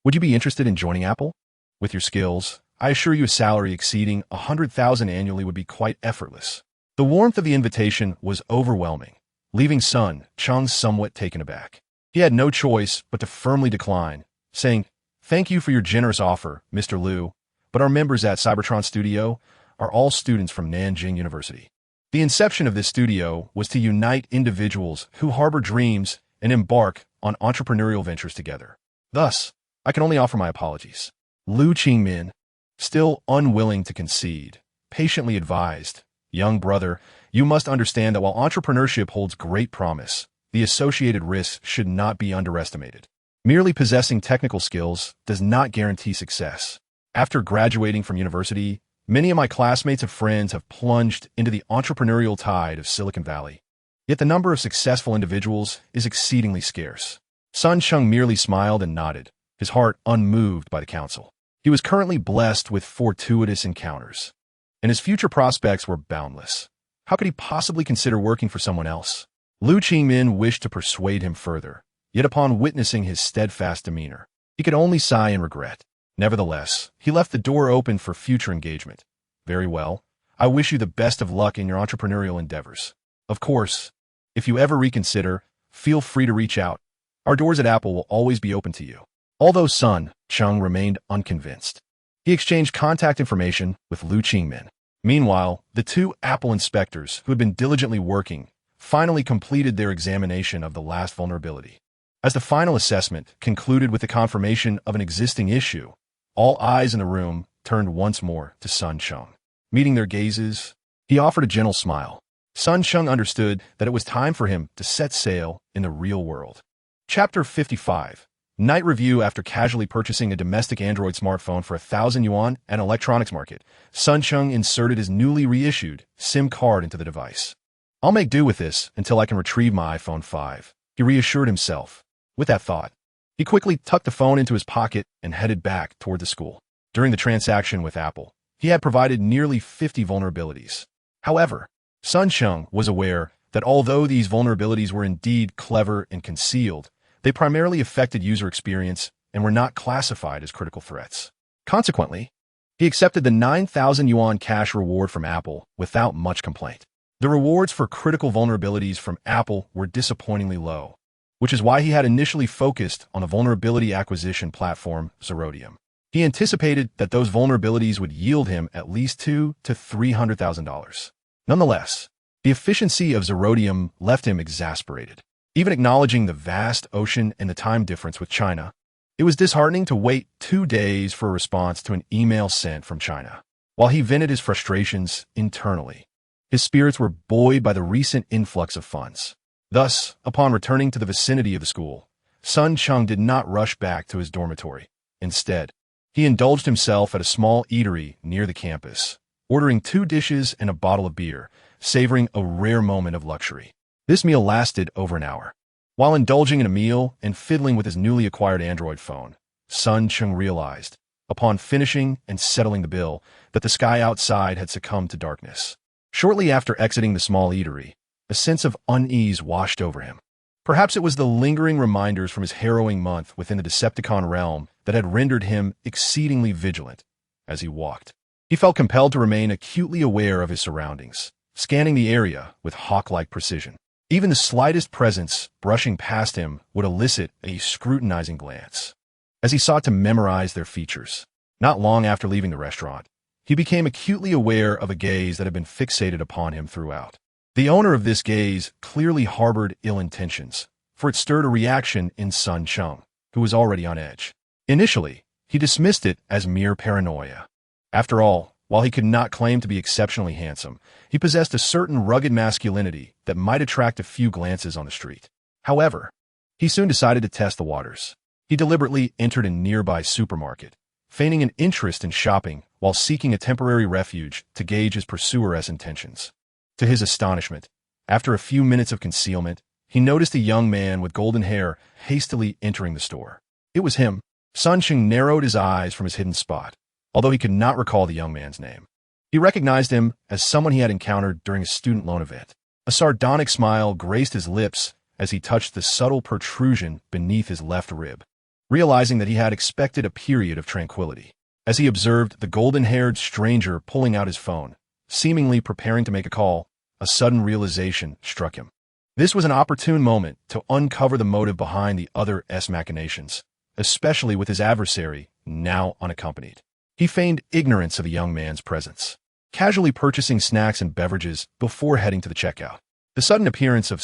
Would you be interested in joining Apple? With your skills, I assure you a salary exceeding 100,000 annually would be quite effortless." The warmth of the invitation was overwhelming, leaving Sun Cheng somewhat taken aback. He had no choice but to firmly decline, saying, "Thank you for your generous offer, Mr. Liu, but our members at Cybertron Studio are all students from Nanjing University. The inception of this studio was to unite individuals who harbor dreams and embark on entrepreneurial ventures together. Thus, I can only offer my apologies." Lu Qingmin, still unwilling to concede, patiently advised, "Young brother, you must understand that while entrepreneurship holds great promise, the associated risks should not be underestimated. Merely possessing technical skills does not guarantee success. After graduating from university, many of my classmates and friends have plunged into the entrepreneurial tide of Silicon Valley. Yet the number of successful individuals is exceedingly scarce." Sun Cheng merely smiled and nodded, his heart unmoved by the counsel. He was currently blessed with fortuitous encounters, and his future prospects were boundless. How could he possibly consider working for someone else? Lu Qingmin wished to persuade him further, yet upon witnessing his steadfast demeanor, he could only sigh in regret. Nevertheless, he left the door open for future engagement. "Very well. I wish you the best of luck in your entrepreneurial endeavors. Of course, if you ever reconsider, feel free to reach out. Our doors at Apple will always be open to you." Although Sun Cheng remained unconvinced, he exchanged contact information with Lu Qingmin. Meanwhile, the two Apple inspectors who had been diligently working finally completed their examination of the last vulnerability. As the final assessment concluded with the confirmation of an existing issue, all eyes in the room turned once more to Sun Cheng. Meeting their gazes, he offered a gentle smile. Sun Cheng understood that it was time for him to set sail in the real world. Chapter 55. Night review. After casually purchasing a domestic Android smartphone for 1,000 yuan at an electronics market, Sun Cheng inserted his newly reissued SIM card into the device. "I'll make do with this until I can retrieve my iPhone 5, he reassured himself. With that thought, he quickly tucked the phone into his pocket and headed back toward the school. During the transaction with Apple, he had provided nearly 50 vulnerabilities. However, Sun Cheng was aware that although these vulnerabilities were indeed clever and concealed, they primarily affected user experience and were not classified as critical threats. Consequently, he accepted the 9,000 yuan cash reward from Apple without much complaint. The rewards for critical vulnerabilities from Apple were disappointingly low, which is why he had initially focused on a vulnerability acquisition platform, Zerodium. He anticipated that those vulnerabilities would yield him at least $200,000 to $300,000. Nonetheless, the efficiency of Zerodium left him exasperated. Even acknowledging the vast ocean and the time difference with China, it was disheartening to wait 2 days for a response to an email sent from China. While he vented his frustrations internally, his spirits were buoyed by the recent influx of funds. Thus, upon returning to the vicinity of the school, Sun Cheng did not rush back to his dormitory. Instead, he indulged himself at a small eatery near the campus, ordering 2 dishes and a bottle of beer, savoring a rare moment of luxury. This meal lasted over an hour. While indulging in a meal and fiddling with his newly acquired Android phone, Sun Cheng realized, upon finishing and settling the bill, that the sky outside had succumbed to darkness. Shortly after exiting the small eatery, a sense of unease washed over him. Perhaps it was the lingering reminders from his harrowing month within the Decepticon realm that had rendered him exceedingly vigilant as he walked. He felt compelled to remain acutely aware of his surroundings, scanning the area with hawk-like precision. Even the slightest presence brushing past him would elicit a scrutinizing glance, as he sought to memorize their features. Not long after leaving the restaurant, he became acutely aware of a gaze that had been fixated upon him throughout. The owner of this gaze clearly harbored ill intentions, for it stirred a reaction in Sun Cheng, who was already on edge. Initially, he dismissed it as mere paranoia. After all, while he could not claim to be exceptionally handsome, he possessed a certain rugged masculinity that might attract a few glances on the street. However, he soon decided to test the waters. He deliberately entered a nearby supermarket, feigning an interest in shopping while seeking a temporary refuge to gauge his pursuer's intentions. To his astonishment, after a few minutes of concealment, he noticed a young man with golden hair hastily entering the store. It was him. Sun Cheng narrowed his eyes from his hidden spot, although he could not recall the young man's name. He recognized him as someone he had encountered during a student loan event. A sardonic smile graced his lips as he touched the subtle protrusion beneath his left rib, realizing that he had expected a period of tranquility. As he observed the golden-haired stranger pulling out his phone, seemingly preparing to make a call, a sudden realization struck him. This was an opportune moment to uncover the motive behind the other's machinations, especially with his adversary, now unaccompanied. He feigned ignorance of the young man's presence, casually purchasing snacks and beverages before heading to the checkout. The sudden appearance of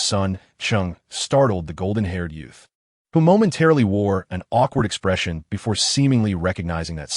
Cheng startled the golden-haired youth, who momentarily wore an awkward expression before seemingly recognizing that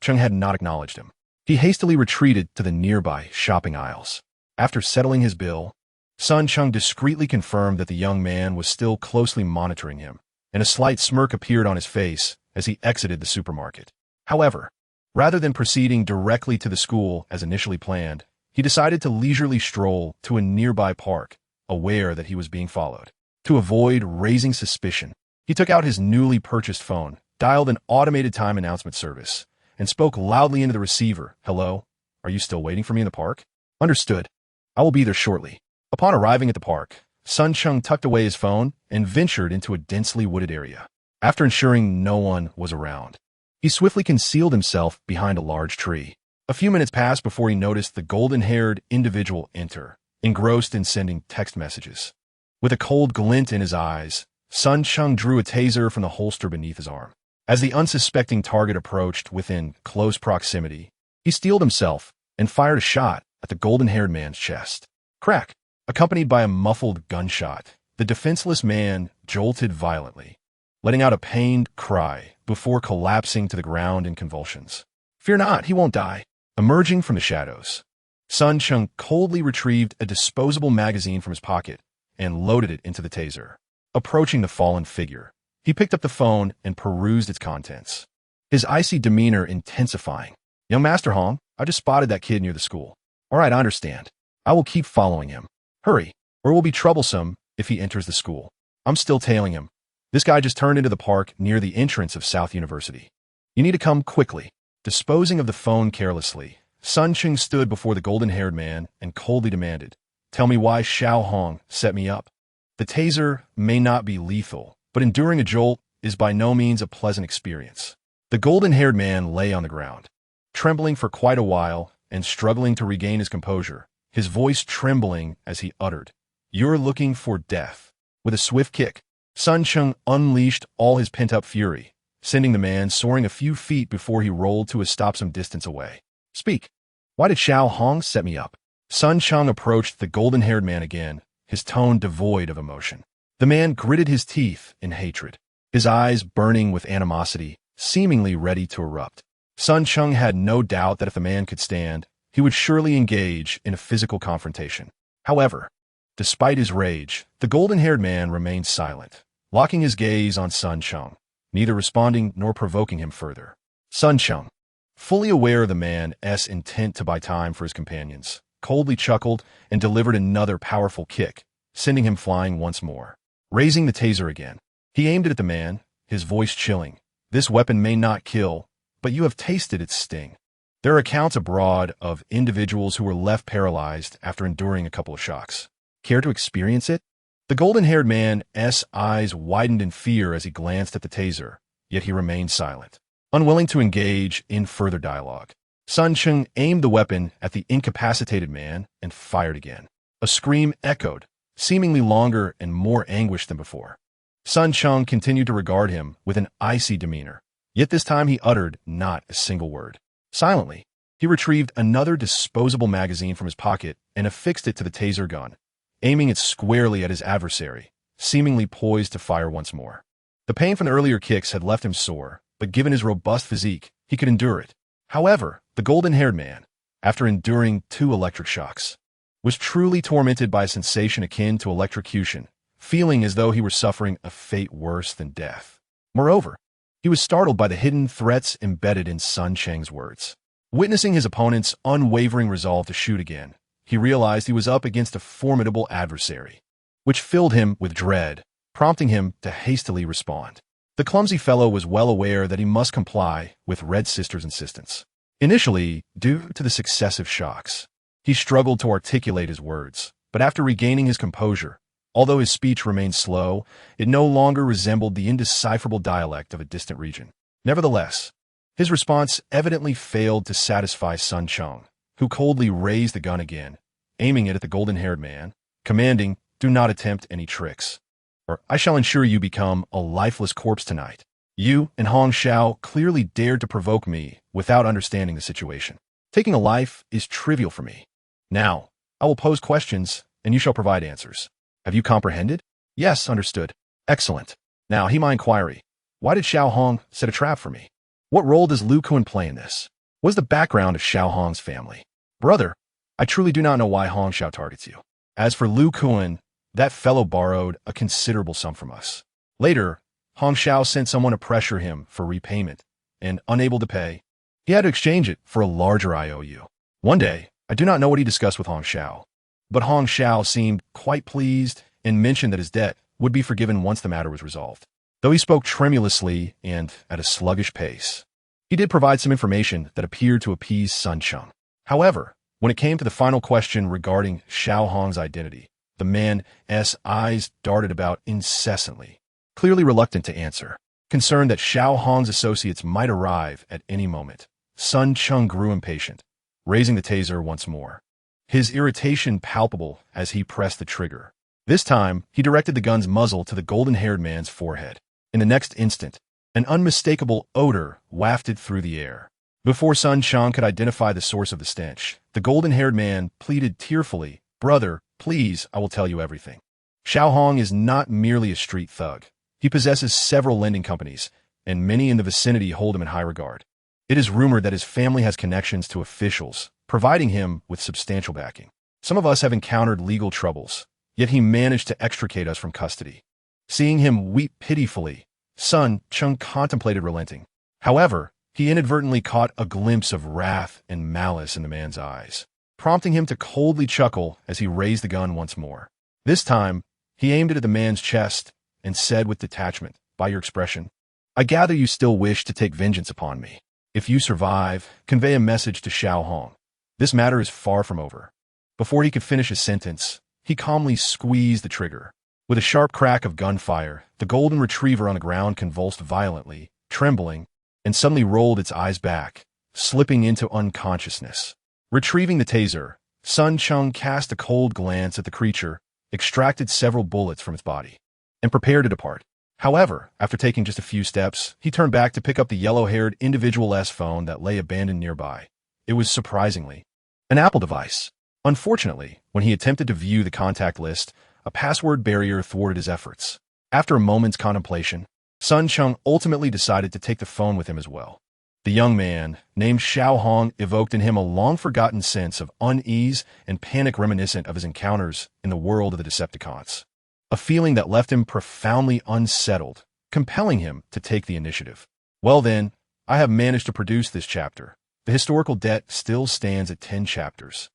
Cheng had not acknowledged him. He hastily retreated to the nearby shopping aisles. After settling his bill, Cheng discreetly confirmed that the young man was still closely monitoring him, and a slight smirk appeared on his face as he exited the supermarket. However, rather than proceeding directly to the school as initially planned, he decided to leisurely stroll to a nearby park, aware that he was being followed. To avoid raising suspicion, he took out his newly purchased phone, dialed an automated time announcement service, and spoke loudly into the receiver. "Hello? Are you still waiting for me in the park?" "Understood. I will be there shortly." Upon arriving at the park, Cheng tucked away his phone and ventured into a densely wooded area. After ensuring no one was around, he swiftly concealed himself behind a large tree. A few minutes passed before he noticed the golden-haired individual enter, engrossed in sending text messages. With a cold glint in his eyes, Cheng drew a taser from the holster beneath his arm. As the unsuspecting target approached within close proximity, he steeled himself and fired a shot at the golden-haired man's chest. Crack! Accompanied by a muffled gunshot, the defenseless man jolted violently, letting out a pained cry before collapsing to the ground in convulsions. "Fear not, he won't die." Emerging from the shadows, Cheng coldly retrieved a disposable magazine from his pocket and loaded it into the taser. Approaching the fallen figure, he picked up the phone and perused its contents, his icy demeanor intensifying. "Young Master Hong, I just spotted that kid near the school. All right, I understand. I will keep following him. Hurry, or it will be troublesome if he enters the school. I'm still tailing him. This guy just turned into the park near the entrance of South University. You need to come quickly." Disposing of the phone carelessly, Cheng stood before the golden-haired man and coldly demanded, "Tell me why Xiao Hong set me up." The taser may not be lethal, but enduring a jolt is by no means a pleasant experience. The golden-haired man lay on the ground, trembling for quite a while and struggling to regain his composure, his voice trembling as he uttered, "You're looking for death." With a swift kick, Cheng unleashed all his pent-up fury, sending the man soaring a few feet before he rolled to a stop some distance away. "Speak. Why did Xiao Hong set me up?" Cheng approached the golden-haired man again, his tone devoid of emotion. The man gritted his teeth in hatred, his eyes burning with animosity, seemingly ready to erupt. Cheng had no doubt that if the man could stand, he would surely engage in a physical confrontation. However, despite his rage, the golden-haired man remained silent, locking his gaze on Cheng, neither responding nor provoking him further. Cheng, fully aware of the man's intent to buy time for his companions, coldly chuckled and delivered another powerful kick, sending him flying once more. Raising the taser again, he aimed it at the man, his voice chilling. "This weapon may not kill, but you have tasted its sting." There are accounts abroad of individuals who were left paralyzed after enduring a couple of shocks. Care to experience it? The golden-haired man's eyes widened in fear as he glanced at the taser, yet he remained silent, unwilling to engage in further dialogue. Cheng aimed the weapon at the incapacitated man and fired again. A scream echoed, seemingly longer and more anguished than before. Cheng continued to regard him with an icy demeanor, yet this time he uttered not a single word. Silently, he retrieved another disposable magazine from his pocket and affixed it to the taser gun, aiming it squarely at his adversary, seemingly poised to fire once more. The pain from the earlier kicks had left him sore, but given his robust physique, he could endure it. However, the golden-haired man, after enduring 2 electric shocks, was truly tormented by a sensation akin to electrocution, feeling as though he were suffering a fate worse than death. Moreover, he was startled by the hidden threats embedded in Cheng's words. Witnessing his opponent's unwavering resolve to shoot again, he realized he was up against a formidable adversary, which filled him with dread, prompting him to hastily respond. The clumsy fellow was well aware that he must comply with Red Sister's insistence. Initially, due to the successive shocks, he struggled to articulate his words, but after regaining his composure, although his speech remained slow, it no longer resembled the indecipherable dialect of a distant region. Nevertheless, his response evidently failed to satisfy Cheng, who coldly raised the gun again, aiming it at the golden-haired man, commanding, Do not attempt any tricks, or I shall ensure you become a lifeless corpse tonight. You and Hong Xiao clearly dared to provoke me without understanding the situation. Taking a life is trivial for me. Now, I will pose questions, and you shall provide answers. Have you comprehended? Yes, understood. Excellent. Now, hear my inquiry. Why did Xiao Hong set a trap for me? What role does Lu Kun play in this? What is the background of Xiao Hong's family? Brother, I truly do not know why Hong Xiao targets you. As for Lu Kun, that fellow borrowed a considerable sum from us. Later, Hong Xiao sent someone to pressure him for repayment, and unable to pay, he had to exchange it for a larger IOU. One day, I do not know what he discussed with Hong Xiao, but Hong Xiao seemed quite pleased and mentioned that his debt would be forgiven once the matter was resolved. Though he spoke tremulously and at a sluggish pace, he did provide some information that appeared to appease Sun Cheng. However, when it came to the final question regarding Xiao Hong's identity, the man's eyes darted about incessantly, clearly reluctant to answer. Concerned that Xiao Hong's associates might arrive at any moment, Sun Cheng grew impatient, raising the taser once more, his irritation palpable as he pressed the trigger. This time, he directed the gun's muzzle to the golden-haired man's forehead. In the next instant, an unmistakable odor wafted through the air. Before Sun Cheng could identify the source of the stench, the golden-haired man pleaded tearfully, "Brother, please, I will tell you everything. Xiao Hong is not merely a street thug. He possesses several lending companies, and many in the vicinity hold him in high regard. It is rumored that his family has connections to officials, providing him with substantial backing. Some of us have encountered legal troubles, yet he managed to extricate us from custody." Seeing him weep pitifully, Sun Cheng contemplated relenting. However, he inadvertently caught a glimpse of wrath and malice in the man's eyes, prompting him to coldly chuckle as he raised the gun once more. This time, he aimed it at the man's chest and said with detachment, "By your expression, I gather you still wish to take vengeance upon me. If you survive, convey a message to Xiao Hong. This matter is far from over." Before he could finish his sentence, he calmly squeezed the trigger. With a sharp crack of gunfire, the golden retriever on the ground convulsed violently, trembling, and suddenly rolled its eyes back, slipping into unconsciousness. Retrieving the taser, Sun Cheng cast a cold glance at the creature, extracted several bullets from its body, and prepared to depart. However, after taking just a few steps, he turned back to pick up the yellow-haired individual's phone that lay abandoned nearby. It was surprisingly an Apple device. Unfortunately, when he attempted to view the contact list, a password barrier thwarted his efforts. After a moment's contemplation, Sun Cheng ultimately decided to take the phone with him as well. The young man, named Xiao Hong, evoked in him a long-forgotten sense of unease and panic reminiscent of his encounters in the world of the Decepticons. A feeling that left him profoundly unsettled, compelling him to take the initiative. Well then, I have managed to produce this chapter. The historical debt still stands at 10 chapters.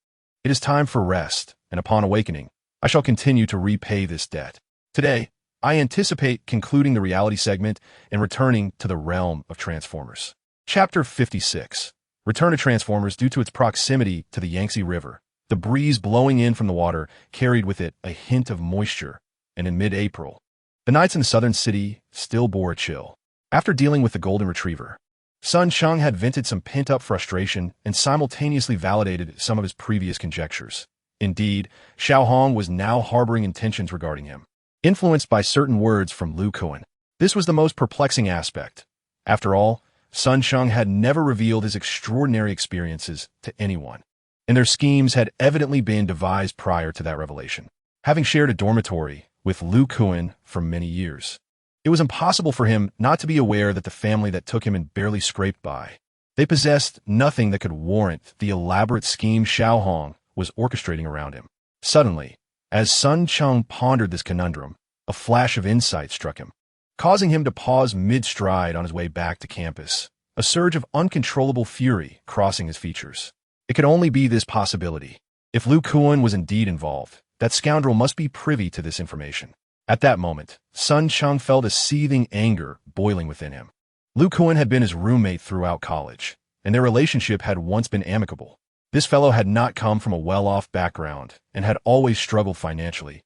It is time for rest, and upon awakening, I shall continue to repay this debt. Today, I anticipate concluding the reality segment and returning to the realm of Transformers. Chapter 56. Return to Transformers. Due to its proximity to the Yangtze River, the breeze blowing in from the water carried with it a hint of moisture, and in mid-April, the nights in the southern city still bore a chill. After dealing with the golden retriever, Sun Cheng had vented some pent-up frustration and simultaneously validated some of his previous conjectures. Indeed, Xiao Hong was now harboring intentions regarding him, influenced by certain words from Lu Kun. This was the most perplexing aspect. After all, Sun Cheng had never revealed his extraordinary experiences to anyone, and their schemes had evidently been devised prior to that revelation. Having shared a dormitory with Lu Kun for many years, it was impossible for him not to be aware that the family that took him in barely scraped by. They possessed nothing that could warrant the elaborate scheme Xiao Hong was orchestrating around him. Suddenly, as Sun Cheng pondered this conundrum, a flash of insight struck him, causing him to pause mid-stride on his way back to campus, a surge of uncontrollable fury crossing his features. It could only be this possibility. If Lu Kun was indeed involved, that scoundrel must be privy to this information. At that moment, Sun Cheng felt a seething anger boiling within him. Lu Kun had been his roommate throughout college, and their relationship had once been amicable. This fellow had not come from a well-off background and had always struggled financially,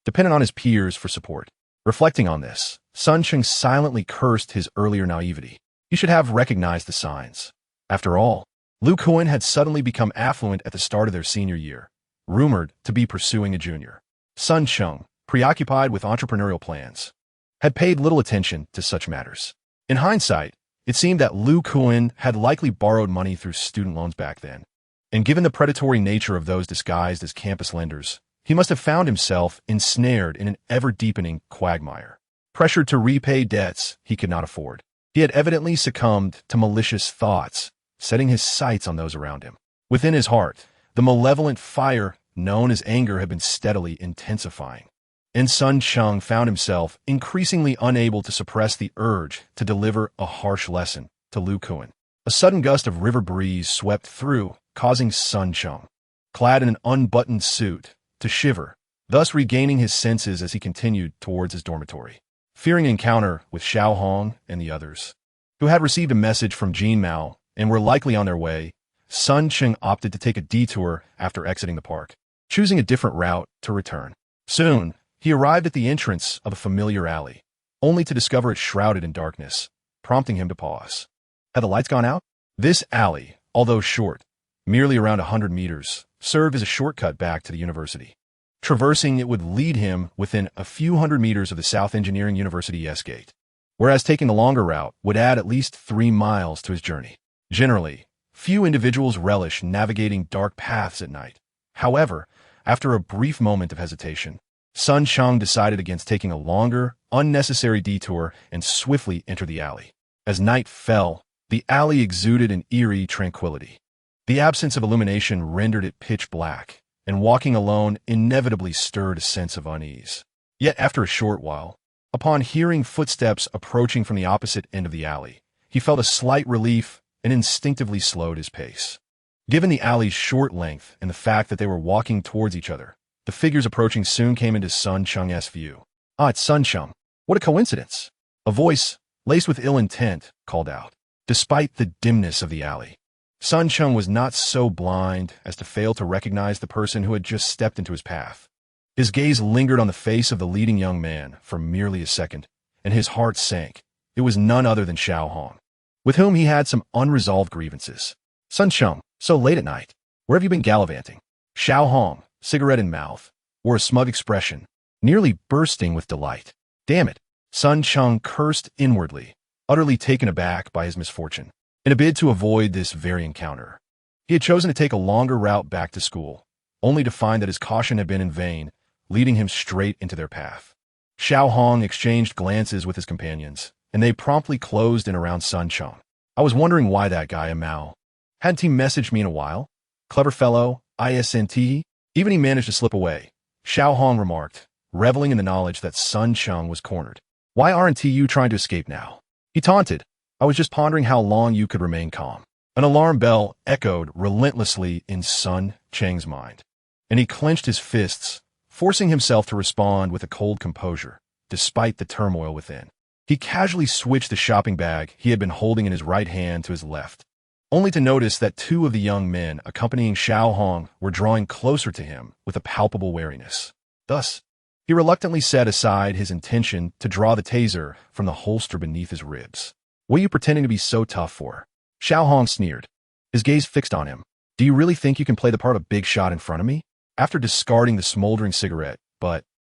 dependent on his peers for support. Reflecting on this, Sun Cheng silently cursed his earlier naivety. He should have recognized the signs. After all, Lu Kun had suddenly become affluent at the start of their senior year, rumored to be pursuing a junior. Sun Cheng, preoccupied with entrepreneurial plans, had paid little attention to such matters. In hindsight, it seemed that Lu Kuan had likely borrowed money through student loans back then, and given the predatory nature of those disguised as campus lenders, he must have found himself ensnared in an ever-deepening quagmire, pressured to repay debts he could not afford. He had evidently succumbed to malicious thoughts, setting his sights on those around him. Within his heart, the malevolent fire known as anger had been steadily intensifying, and Sun Cheng found himself increasingly unable to suppress the urge to deliver a harsh lesson to Lu Kuan. A sudden gust of river breeze swept through, causing Sun Cheng, clad in an unbuttoned suit, to shiver, thus regaining his senses as he continued towards his dormitory. Fearing encounter with Xiao Hong and the others, who had received a message from Jin Mao and were likely on their way, Sun Cheng opted to take a detour after exiting the park, choosing a different route to return. Soon, he arrived at the entrance of a familiar alley, only to discover it shrouded in darkness, prompting him to pause. Had the lights gone out? This alley, although short, merely around 100 meters, served as a shortcut back to the university. Traversing it would lead him within a few hundred meters of the South Engineering University S-Gate, whereas taking the longer route would add at least 3 miles to his journey. Generally, few individuals relish navigating dark paths at night. However, after a brief moment of hesitation, Sun Cheng decided against taking a longer, unnecessary detour and swiftly entered the alley. As night fell, the alley exuded an eerie tranquility. The absence of illumination rendered it pitch black, and walking alone inevitably stirred a sense of unease. Yet after a short while, upon hearing footsteps approaching from the opposite end of the alley, he felt a slight relief and instinctively slowed his pace. Given the alley's short length and the fact that they were walking towards each other, the figures approaching soon came into Sun Cheng's view. "Ah, it's Sun Cheng. What a coincidence!" A voice, laced with ill intent, called out. Despite the dimness of the alley, Sun Cheng was not so blind as to fail to recognize the person who had just stepped into his path. His gaze lingered on the face of the leading young man for merely a second, and his heart sank. It was none other than Xiao Hong, with whom he had some unresolved grievances. "Sun Cheng, so late at night. Where have you been gallivanting?" Xiao Hong, cigarette in mouth, wore a smug expression, nearly bursting with delight. "Damn it!" Sun Cheng cursed inwardly, utterly taken aback by his misfortune. In a bid to avoid this very encounter, he had chosen to take a longer route back to school, only to find that his caution had been in vain, leading him straight into their path. Xiao Hong exchanged glances with his companions, and they promptly closed in around Sun Cheng. "I was wondering why that guy, Mao, hadn't he messaged me in a while? Clever fellow, ISNT. Even he managed to slip away," Xiao Hong remarked, reveling in the knowledge that Sun Cheng was cornered. "Why aren't you trying to escape now?" he taunted. "I was just pondering how long you could remain calm." An alarm bell echoed relentlessly in Sun Cheng's mind, and he clenched his fists, forcing himself to respond with a cold composure, despite the turmoil within. He casually switched the shopping bag he had been holding in his right hand to his left, only to notice that 2 of the young men accompanying Xiao Hong were drawing closer to him with a palpable wariness. Thus, he reluctantly set aside his intention to draw the taser from the holster beneath his ribs. "What are you pretending to be so tough for?" Xiao Hong sneered, his gaze fixed on him. "Do you really think you can play the part of big shot in front of me?" After discarding the smoldering cigarette,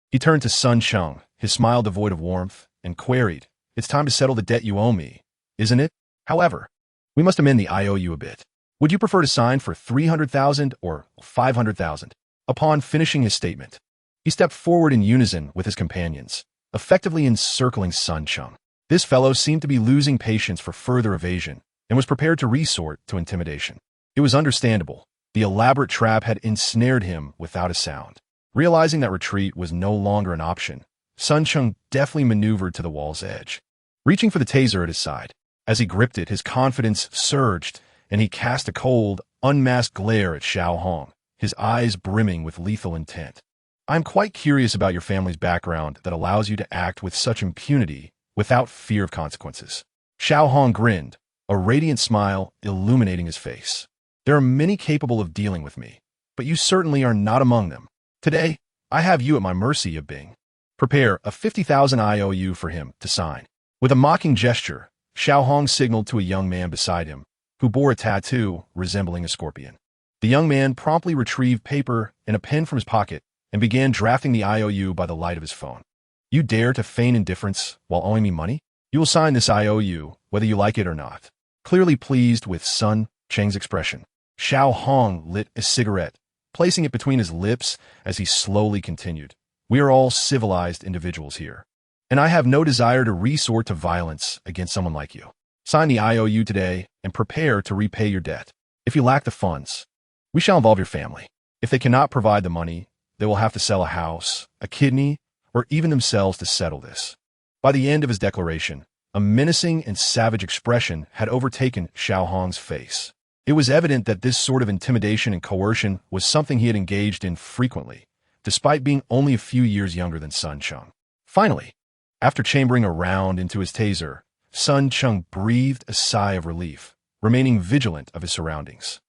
he turned to Sun Cheng, his smile devoid of warmth, and queried, "It's time to settle the debt you owe me, isn't it? However, we must amend the IOU a bit. Would you prefer to sign for 300,000 or 500,000? Upon finishing his statement, he stepped forward in unison with his companions, effectively encircling Sun Cheng. This fellow seemed to be losing patience for further evasion and was prepared to resort to intimidation. It was understandable. The elaborate trap had ensnared him without a sound. Realizing that retreat was no longer an option, Sun Cheng deftly maneuvered to the wall's edge, reaching for the taser at his side. As he gripped it, his confidence surged, and he cast a cold, unmasked glare at Xiao Hong, his eyes brimming with lethal intent. "I'm quite curious about your family's background that allows you to act with such impunity without fear of consequences." Xiao Hong grinned, a radiant smile illuminating his face. "There are many capable of dealing with me, but you certainly are not among them. Today, I have you at my mercy, Bing. Prepare a 50,000 IOU for him to sign." With a mocking gesture, Xiao Hong signaled to a young man beside him, who bore a tattoo resembling a scorpion. The young man promptly retrieved paper and a pen from his pocket and began drafting the IOU by the light of his phone. You dare to feign indifference while owing me money? You will sign this IOU, whether you like it or not. Clearly pleased with Sun Cheng's expression, Xiao Hong lit a cigarette, placing it between his lips as he slowly continued. We are all civilized individuals here, and I have no desire to resort to violence against someone like you. Sign the IOU today and prepare to repay your debt. If you lack the funds, we shall involve your family. If they cannot provide the money, they will have to sell a house, a kidney, or even themselves to settle this. By the end of his declaration, a menacing and savage expression had overtaken Xiao Hong's face. It was evident that this sort of intimidation and coercion was something he had engaged in frequently, despite being only a few years younger than Sun Cheng. Finally, after chambering a round into his taser, Sun Cheng breathed a sigh of relief, remaining vigilant of his surroundings.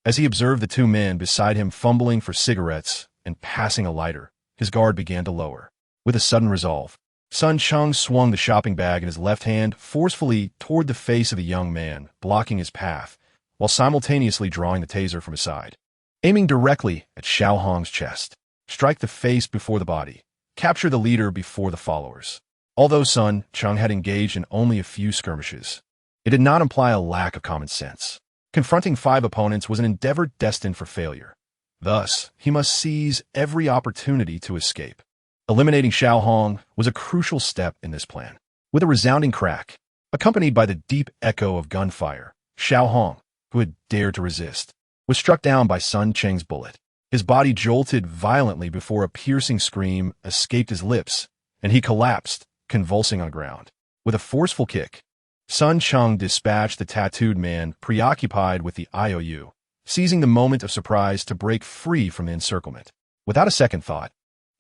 As he observed the two men beside him fumbling for cigarettes and passing a lighter, his guard began to lower. With a sudden resolve, Sun Cheng swung the shopping bag in his left hand forcefully toward the face of the young man, blocking his path, while simultaneously drawing the taser from his side. Aiming directly at Xiao Hong's chest, strike the face before the body, capture the leader before the followers. Although Sun Cheng had engaged in only a few skirmishes, it did not imply a lack of common sense. Confronting 5 opponents was an endeavor destined for failure. Thus, he must seize every opportunity to escape. Eliminating Xiao Hong was a crucial step in this plan. With a resounding crack, accompanied by the deep echo of gunfire, Xiao Hong, who had dared to resist, was struck down by Sun Cheng's bullet. His body jolted violently before a piercing scream escaped his lips, and he collapsed, convulsing on the ground. With a forceful kick, Sun Cheng dispatched the tattooed man preoccupied with the IOU, seizing the moment of surprise to break free from the encirclement. Without a second thought,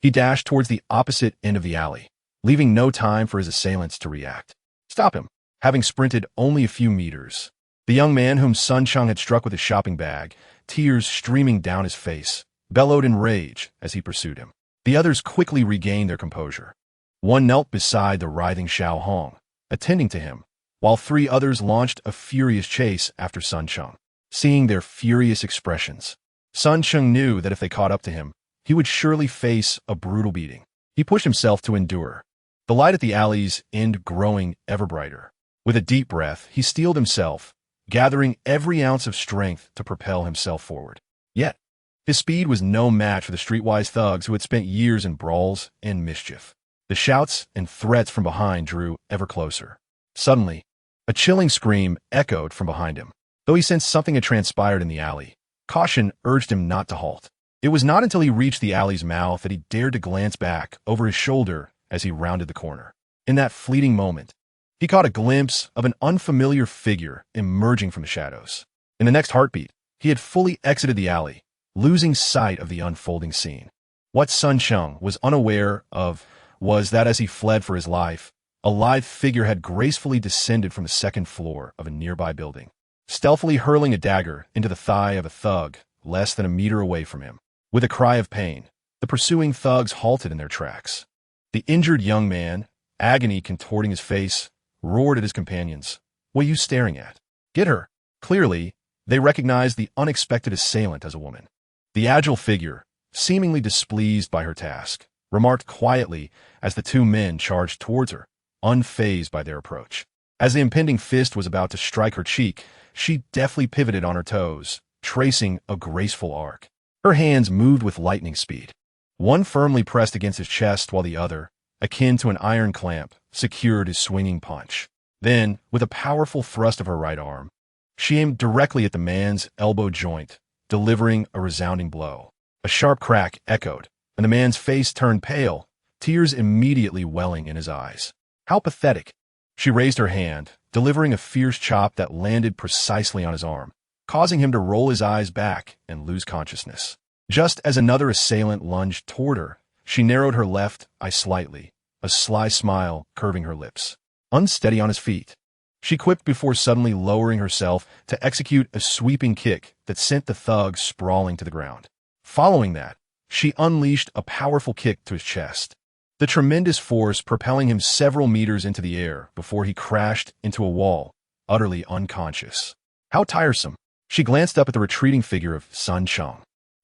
he dashed towards the opposite end of the alley, leaving no time for his assailants to react. Stop him! Having sprinted only a few meters, the young man whom Sun Cheng had struck with his shopping bag, tears streaming down his face, bellowed in rage as he pursued him. The others quickly regained their composure. One knelt beside the writhing Xiao Hong, attending to him, while 3 others launched a furious chase after Sun Cheng. Seeing their furious expressions, Sun Cheng knew that if they caught up to him, he would surely face a brutal beating. He pushed himself to endure, the light at the alley's end growing ever brighter. With a deep breath, he steeled himself, gathering every ounce of strength to propel himself forward. Yet, his speed was no match for the streetwise thugs who had spent years in brawls and mischief. The shouts and threats from behind drew ever closer. Suddenly, a chilling scream echoed from behind him. Though he sensed something had transpired in the alley, caution urged him not to halt. It was not until he reached the alley's mouth that he dared to glance back over his shoulder as he rounded the corner. In that fleeting moment, he caught a glimpse of an unfamiliar figure emerging from the shadows. In the next heartbeat, he had fully exited the alley, losing sight of the unfolding scene. What Sun Cheng was unaware of was that as he fled for his life, a lithe figure had gracefully descended from the 2nd floor of a nearby building, stealthily hurling a dagger into the thigh of a thug less than a meter away from him. With a cry of pain, the pursuing thugs halted in their tracks. The injured young man, agony contorting his face, roared at his companions, "What are you staring at? Get her!" Clearly, they recognized the unexpected assailant as a woman. The agile figure, seemingly displeased by her task, remarked quietly as the 2 men charged towards her, unfazed by their approach. As the impending fist was about to strike her cheek, she deftly pivoted on her toes, tracing a graceful arc. Her hands moved with lightning speed. One firmly pressed against his chest while the other, akin to an iron clamp, secured his swinging punch. Then, with a powerful thrust of her right arm, she aimed directly at the man's elbow joint, delivering a resounding blow. A sharp crack echoed, and the man's face turned pale, tears immediately welling in his eyes. How pathetic! She raised her hand, delivering a fierce chop that landed precisely on his arm, causing him to roll his eyes back and lose consciousness. Just as another assailant lunged toward her, she narrowed her left eye slightly, a sly smile curving her lips. Unsteady on his feet, she quipped before suddenly lowering herself to execute a sweeping kick that sent the thug sprawling to the ground. Following that, she unleashed a powerful kick to his chest, the tremendous force propelling him several meters into the air before he crashed into a wall, utterly unconscious. How tiresome! She glanced up at the retreating figure of Sun Cheng,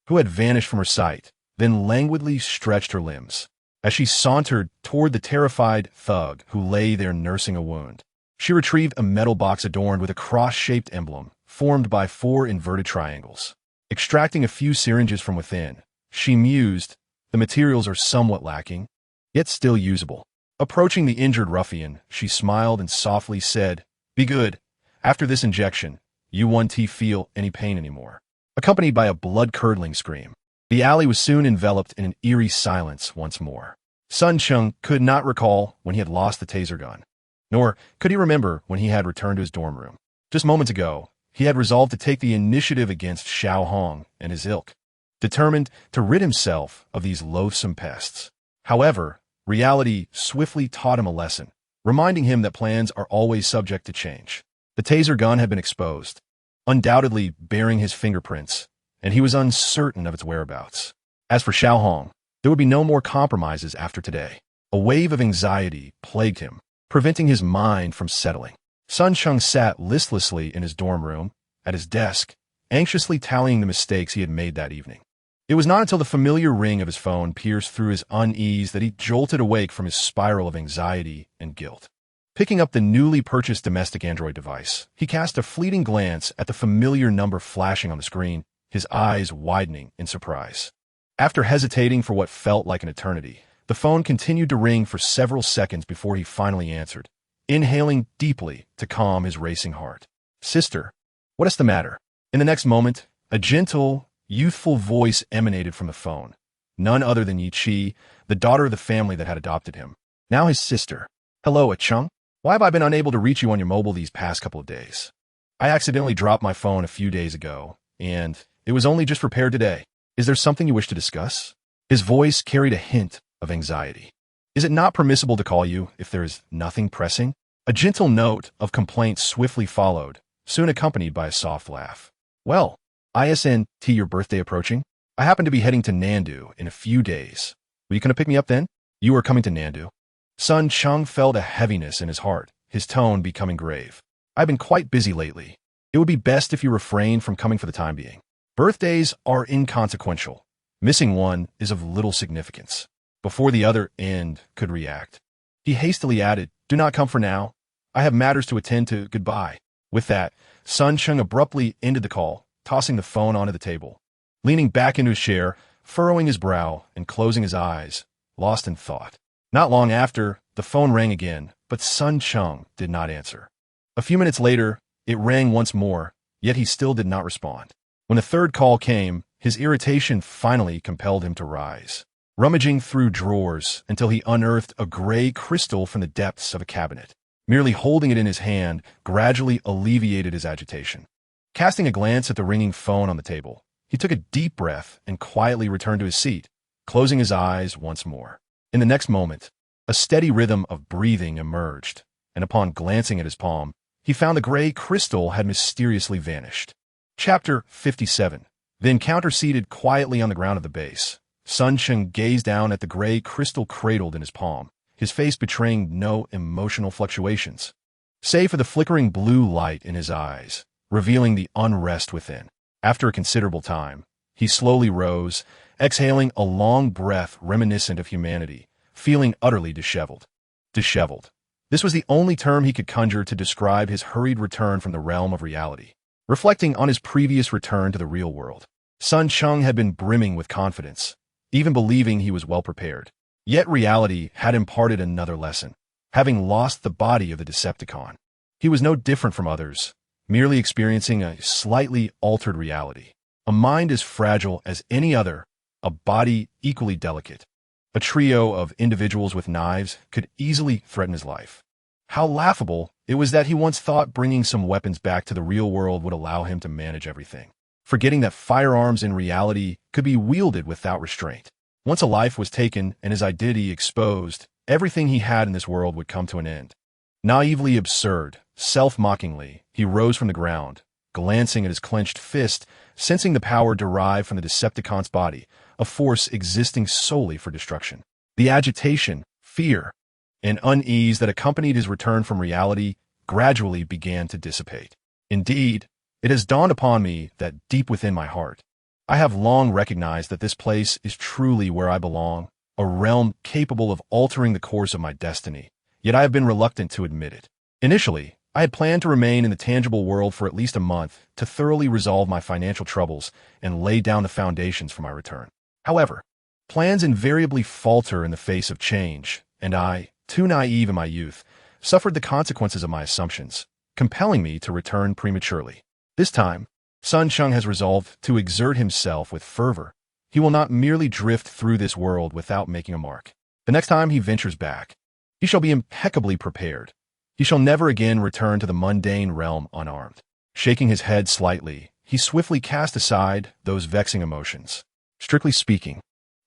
who had vanished from her sight, then languidly stretched her limbs. As she sauntered toward the terrified thug who lay there nursing a wound, she retrieved a metal box adorned with a cross-shaped emblem formed by 4 inverted triangles. Extracting a few syringes from within, she mused, the materials are somewhat lacking, yet still usable. Approaching the injured ruffian, she smiled and softly said, "Be good. After this injection, you won't feel any pain anymore." Accompanied by a blood-curdling scream, the alley was soon enveloped in an eerie silence once more. Sun Cheng could not recall when he had lost the taser gun, nor could he remember when he had returned to his dorm room. Just moments ago, he had resolved to take the initiative against Xiao Hong and his ilk, determined to rid himself of these loathsome pests. However, reality swiftly taught him a lesson, reminding him that plans are always subject to change. The taser gun had been exposed, undoubtedly bearing his fingerprints, and he was uncertain of its whereabouts. As for Xiao Hong, there would be no more compromises after today. A wave of anxiety plagued him, preventing his mind from settling. Sun Cheng sat listlessly in his dorm room, at his desk, anxiously tallying the mistakes he had made that evening. It was not until the familiar ring of his phone pierced through his unease that he jolted awake from his spiral of anxiety and guilt. Picking up the newly purchased domestic Android device, he cast a fleeting glance at the familiar number flashing on the screen, his eyes widening in surprise. After hesitating for what felt like an eternity, the phone continued to ring for several seconds before he finally answered, inhaling deeply to calm his racing heart. "Sister, what is the matter?" In the next moment, a gentle, youthful voice emanated from the phone. None other than Yi Chi, the daughter of the family that had adopted him. Now his sister. "Hello, Cheng. Why have I been unable to reach you on your mobile these past couple of days? I accidentally dropped my phone a few days ago, and it was only just repaired today. Is there something you wish to discuss?" His voice carried a hint of anxiety. "Is it not permissible to call you if there is nothing pressing?" A gentle note of complaint swiftly followed, soon accompanied by a soft laugh. "Well, isn't your birthday approaching? I happen to be heading to Nandu in a few days. Will you come to pick me up then? You are coming to Nandu?" Sun Cheng felt a heaviness in his heart, his tone becoming grave. "I've been quite busy lately. It would be best if you refrain from coming for the time being. Birthdays are inconsequential. Missing one is of little significance." Before the other end could react, he hastily added, "Do not come for now. I have matters to attend to. Goodbye." With that, Sun Cheng abruptly ended the call, tossing the phone onto the table. Leaning back into his chair, furrowing his brow and closing his eyes, lost in thought. Not long after, the phone rang again, but Sun Cheng did not answer. A few minutes later, it rang once more, yet he still did not respond. When the third call came, his irritation finally compelled him to rise, rummaging through drawers until he unearthed a gray crystal from the depths of a cabinet. Merely holding it in his hand gradually alleviated his agitation. Casting a glance at the ringing phone on the table, he took a deep breath and quietly returned to his seat, closing his eyes once more. In the next moment, a steady rhythm of breathing emerged, and upon glancing at his palm, he found the gray crystal had mysteriously vanished. Chapter 57. The encounter seated quietly on the ground of the base. Sun Cheng gazed down at the gray crystal cradled in his palm, his face betraying no emotional fluctuations, save for the flickering blue light in his eyes, revealing the unrest within. After a considerable time, he slowly rose, exhaling a long breath reminiscent of humanity, feeling utterly disheveled. Disheveled. This was the only term he could conjure to describe his hurried return from the realm of reality. Reflecting on his previous return to the real world, Sun Cheng had been brimming with confidence, even believing he was well prepared. Yet reality had imparted another lesson. Having lost the body of the Decepticon, he was no different from others, merely experiencing a slightly altered reality. A mind as fragile as any other, a body equally delicate. A trio of individuals with knives could easily threaten his life. How laughable it was that he once thought bringing some weapons back to the real world would allow him to manage everything, forgetting that firearms in reality could be wielded without restraint. Once a life was taken and his identity exposed, everything he had in this world would come to an end. Naively absurd, self-mockingly, he rose from the ground, glancing at his clenched fist, sensing the power derived from the Decepticon's body, a force existing solely for destruction. The agitation, fear, and unease that accompanied his return from reality gradually began to dissipate. Indeed, it has dawned upon me that deep within my heart, I have long recognized that this place is truly where I belong, a realm capable of altering the course of my destiny, yet I have been reluctant to admit it. Initially, I had planned to remain in the tangible world for at least a month to thoroughly resolve my financial troubles and lay down the foundations for my return. However, plans invariably falter in the face of change, and I, too naive in my youth, suffered the consequences of my assumptions, compelling me to return prematurely. This time, Sun Cheng has resolved to exert himself with fervor. He will not merely drift through this world without making a mark. The next time he ventures back, he shall be impeccably prepared. He shall never again return to the mundane realm unarmed. Shaking his head slightly, he swiftly cast aside those vexing emotions. Strictly speaking,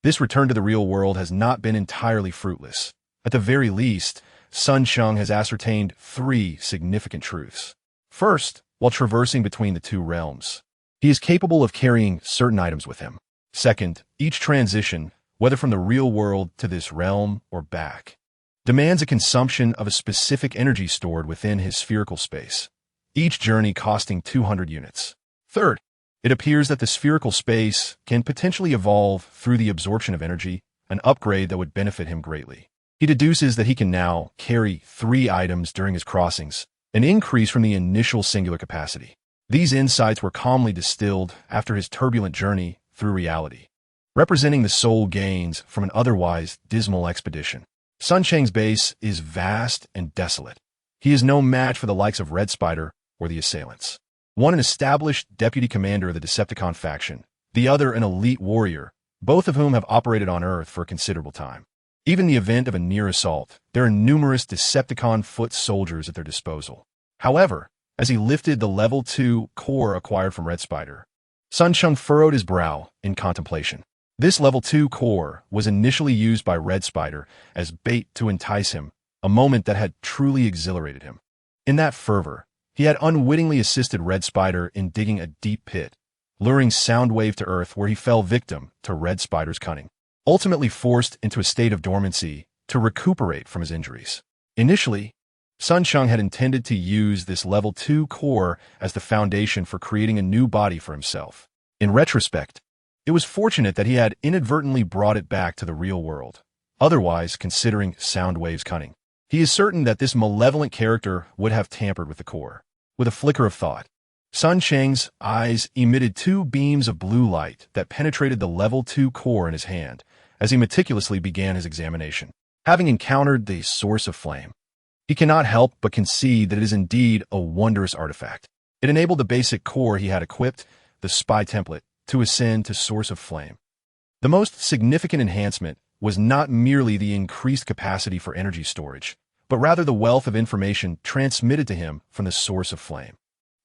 this return to the real world has not been entirely fruitless. At the very least, Sun Cheng has ascertained 3 significant truths. First, while traversing between the 2 realms, he is capable of carrying certain items with him. Second, each transition, whether from the real world to this realm or back, demands a consumption of a specific energy stored within his spherical space, each journey costing 200 units. Third, it appears that the spherical space can potentially evolve through the absorption of energy, an upgrade that would benefit him greatly. He deduces that he can now carry 3 items during his crossings, an increase from the initial singular capacity. These insights were calmly distilled after his turbulent journey through reality, representing the soul gains from an otherwise dismal expedition. Sun Cheng's base is vast and desolate. He is no match for the likes of Red Spider or the Assailants. One an established deputy commander of the Decepticon faction, the other an elite warrior, both of whom have operated on Earth for a considerable time. Even in the event of a near assault, there are numerous Decepticon foot soldiers at their disposal. However, as he lifted the level 2 core acquired from Red Spider, Sun Cheng furrowed his brow in contemplation. This level 2 core was initially used by Red Spider as bait to entice him, a moment that had truly exhilarated him. In that fervor, he had unwittingly assisted Red Spider in digging a deep pit, luring Soundwave to Earth where he fell victim to Red Spider's cunning, ultimately forced into a state of dormancy to recuperate from his injuries. Initially, Sun Cheng had intended to use this level 2 core as the foundation for creating a new body for himself. In retrospect, it was fortunate that he had inadvertently brought it back to the real world. Otherwise, considering Soundwave's cunning, he is certain that this malevolent character would have tampered with the core. With a flicker of thought, Sun Cheng's eyes emitted 2 beams of blue light that penetrated the level 2 core in his hand as he meticulously began his examination. Having encountered the source of flame, he cannot help but concede that it is indeed a wondrous artifact. It enabled the basic core he had equipped, the spy template, to ascend to source of flame. The most significant enhancement was not merely the increased capacity for energy storage, but rather the wealth of information transmitted to him from the source of flame.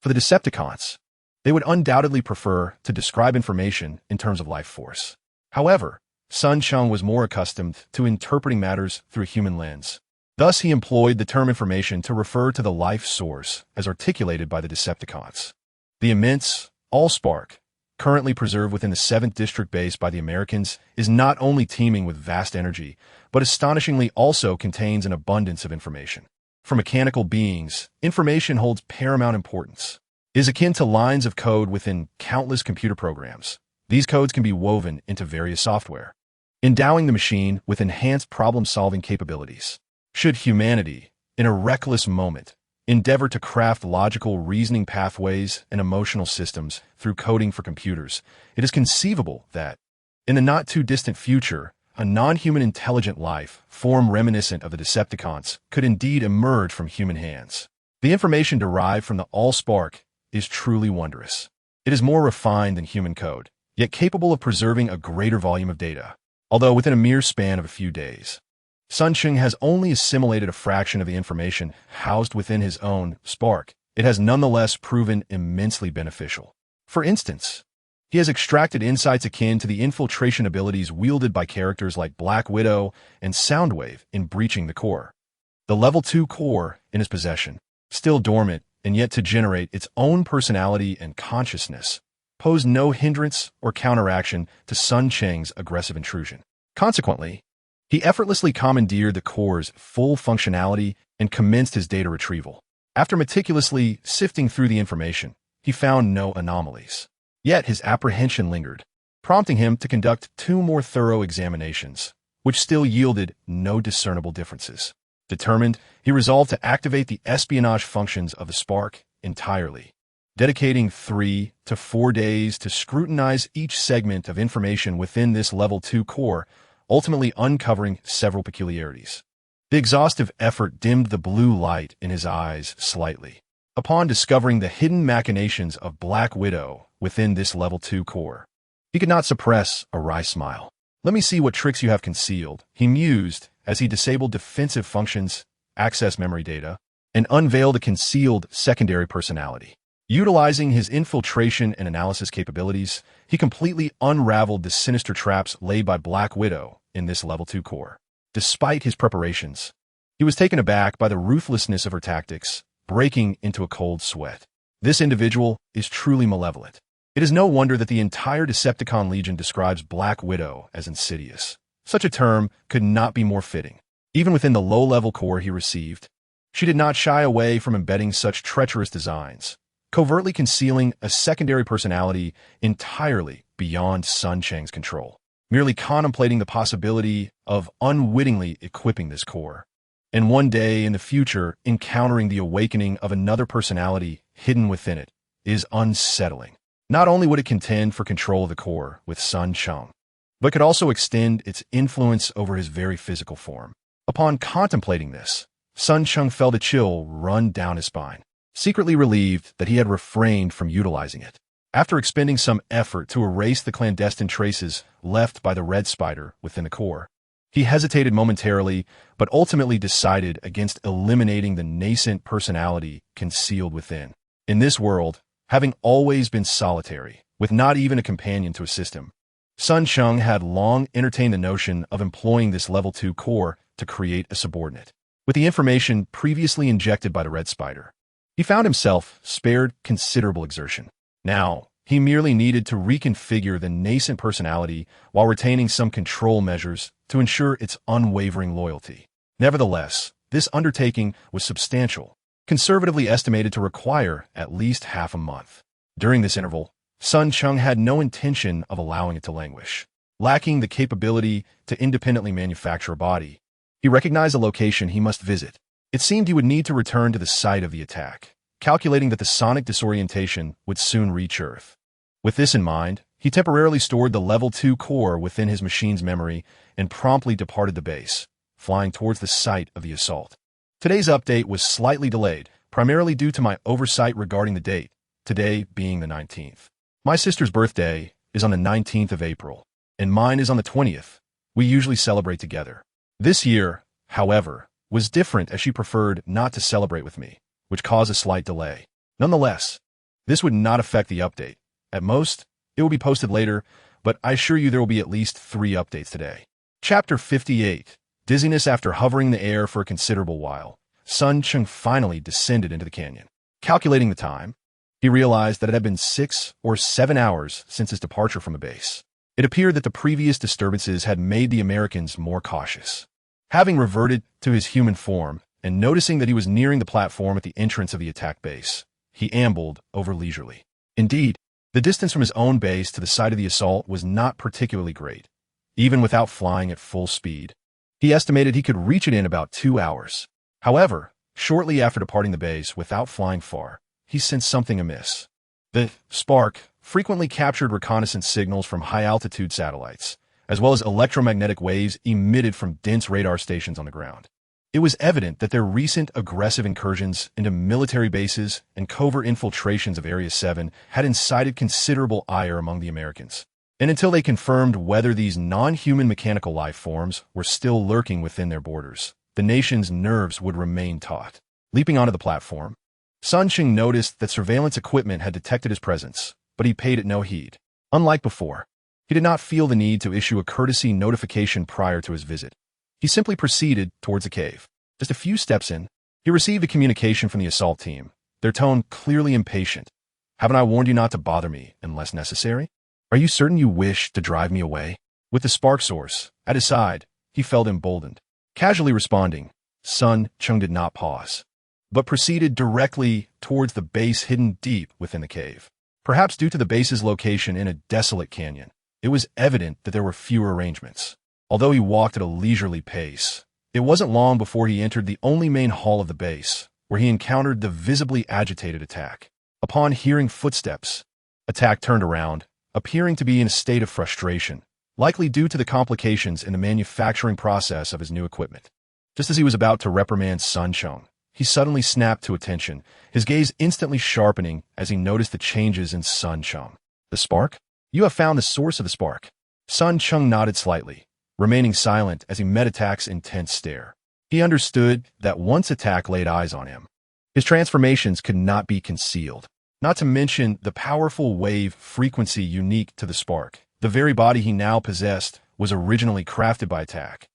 For the Decepticons, they would undoubtedly prefer to describe information in terms of life force. However, Sun Cheng was more accustomed to interpreting matters through a human lens. Thus, he employed the term information to refer to the life source as articulated by the Decepticons. The immense Allspark, currently preserved within the 7th District base by the Americans, is not only teeming with vast energy, but astonishingly also contains an abundance of information. For mechanical beings, information holds paramount importance. It is akin to lines of code within countless computer programs. These codes can be woven into various software, endowing the machine with enhanced problem-solving capabilities. Should humanity, in a reckless moment, endeavor to craft logical reasoning pathways and emotional systems through coding for computers, it is conceivable that, in the not-too-distant future, a non-human intelligent life, form reminiscent of the Decepticons, could indeed emerge from human hands. The information derived from the Allspark is truly wondrous. It is more refined than human code, yet capable of preserving a greater volume of data, although within a mere span of a few days. Sun Cheng has only assimilated a fraction of the information housed within his own spark. It has nonetheless proven immensely beneficial. For instance, he has extracted insights akin to the infiltration abilities wielded by characters like Black Widow and Soundwave in breaching the core. The level 2 core in his possession, still dormant and yet to generate its own personality and consciousness, posed no hindrance or counteraction to Sun Cheng's aggressive intrusion. Consequently, he effortlessly commandeered the core's full functionality and commenced his data retrieval. After meticulously sifting through the information, he found no anomalies. Yet his apprehension lingered, prompting him to conduct 2 more thorough examinations, which still yielded no discernible differences. Determined, he resolved to activate the espionage functions of the Spark entirely, dedicating 3 to 4 days to scrutinize each segment of information within this Level 2 core, ultimately uncovering several peculiarities. The exhaustive effort dimmed the blue light in his eyes slightly, upon discovering the hidden machinations of Black Widow within this Level 2 core. He could not suppress a wry smile. "Let me see what tricks you have concealed," he mused as he disabled defensive functions, accessed memory data, and unveiled a concealed secondary personality. Utilizing his infiltration and analysis capabilities, he completely unraveled the sinister traps laid by Black Widow in this Level 2 core. Despite his preparations, he was taken aback by the ruthlessness of her tactics, breaking into a cold sweat. This individual is truly malevolent. It is no wonder that the entire Decepticon Legion describes Black Widow as insidious. Such a term could not be more fitting. Even within the low-level core he received, she did not shy away from embedding such treacherous designs, covertly concealing a secondary personality entirely beyond Sun Cheng's control, merely contemplating the possibility of unwittingly equipping this core, and one day in the future encountering the awakening of another personality hidden within it, is unsettling. Not only would it contend for control of the core with Sun Cheng, but could also extend its influence over his very physical form. Upon contemplating this, Sun Cheng felt a chill run down his spine, secretly relieved that he had refrained from utilizing it. After expending some effort to erase the clandestine traces left by the red spider within the core, he hesitated momentarily, but ultimately decided against eliminating the nascent personality concealed within. In this world, having always been solitary, with not even a companion to assist him, Sun Cheng had long entertained the notion of employing this Level 2 core to create a subordinate. With the information previously injected by the red spider, he found himself spared considerable exertion. Now, he merely needed to reconfigure the nascent personality while retaining some control measures to ensure its unwavering loyalty. Nevertheless, this undertaking was substantial, conservatively estimated to require at least half a month. During this interval, Sun Cheng had no intention of allowing it to languish. Lacking the capability to independently manufacture a body, he recognized a location he must visit. It seemed he would need to return to the site of the attack, calculating that the sonic disorientation would soon reach Earth. With this in mind, he temporarily stored the Level 2 core within his machine's memory and promptly departed the base, flying towards the site of the assault. Today's update was slightly delayed, primarily due to my oversight regarding the date, today being the 19th. My sister's birthday is on the 19th of April, and mine is on the 20th. We usually celebrate together. This year, however, was different as she preferred not to celebrate with me, which caused a slight delay. Nonetheless, this would not affect the update. At most, it will be posted later, but I assure you there will be at least 3 updates today. Chapter 58. Dizziness. After hovering in the air for a considerable while, Sun Cheng finally descended into the canyon. Calculating the time, he realized that it had been 6 or 7 hours since his departure from the base. It appeared that the previous disturbances had made the Americans more cautious. Having reverted to his human form and noticing that he was nearing the platform at the entrance of the attack base, he ambled over leisurely. Indeed, the distance from his own base to the site of the assault was not particularly great, even without flying at full speed. He estimated he could reach it in about 2 hours. However, shortly after departing the base without flying far, he sensed something amiss. The Spark frequently captured reconnaissance signals from high-altitude satellites, as well as electromagnetic waves emitted from dense radar stations on the ground. It was evident that their recent aggressive incursions into military bases and covert infiltrations of Area 7 had incited considerable ire among the Americans. And until they confirmed whether these non-human mechanical life forms were still lurking within their borders, the nation's nerves would remain taut. Leaping onto the platform, Sun Cheng noticed that surveillance equipment had detected his presence, but he paid it no heed. Unlike before, he did not feel the need to issue a courtesy notification prior to his visit. He simply proceeded towards the cave. Just a few steps in, he received a communication from the assault team, their tone clearly impatient. "Haven't I warned you not to bother me unless necessary? Are you certain you wish to drive me away?" With the spark source at his side, he felt emboldened. Casually responding, Sun Cheng did not pause, but proceeded directly towards the base hidden deep within the cave. Perhaps due to the base's location in a desolate canyon, it was evident that there were fewer arrangements. Although he walked at a leisurely pace, it wasn't long before he entered the only main hall of the base, where he encountered the visibly agitated Attack. Upon hearing footsteps, Attack turned around, appearing to be in a state of frustration, likely due to the complications in the manufacturing process of his new equipment. Just as he was about to reprimand Sun Cheng, he suddenly snapped to attention, his gaze instantly sharpening as he noticed the changes in Sun Cheng. The spark? You have found the source of the spark. Sun Cheng nodded slightly, remaining silent as he met Attack's intense stare. He understood that once Attack laid eyes on him, his transformations could not be concealed. Not to mention the powerful wave frequency unique to the spark. The very body he now possessed was originally crafted by Attack,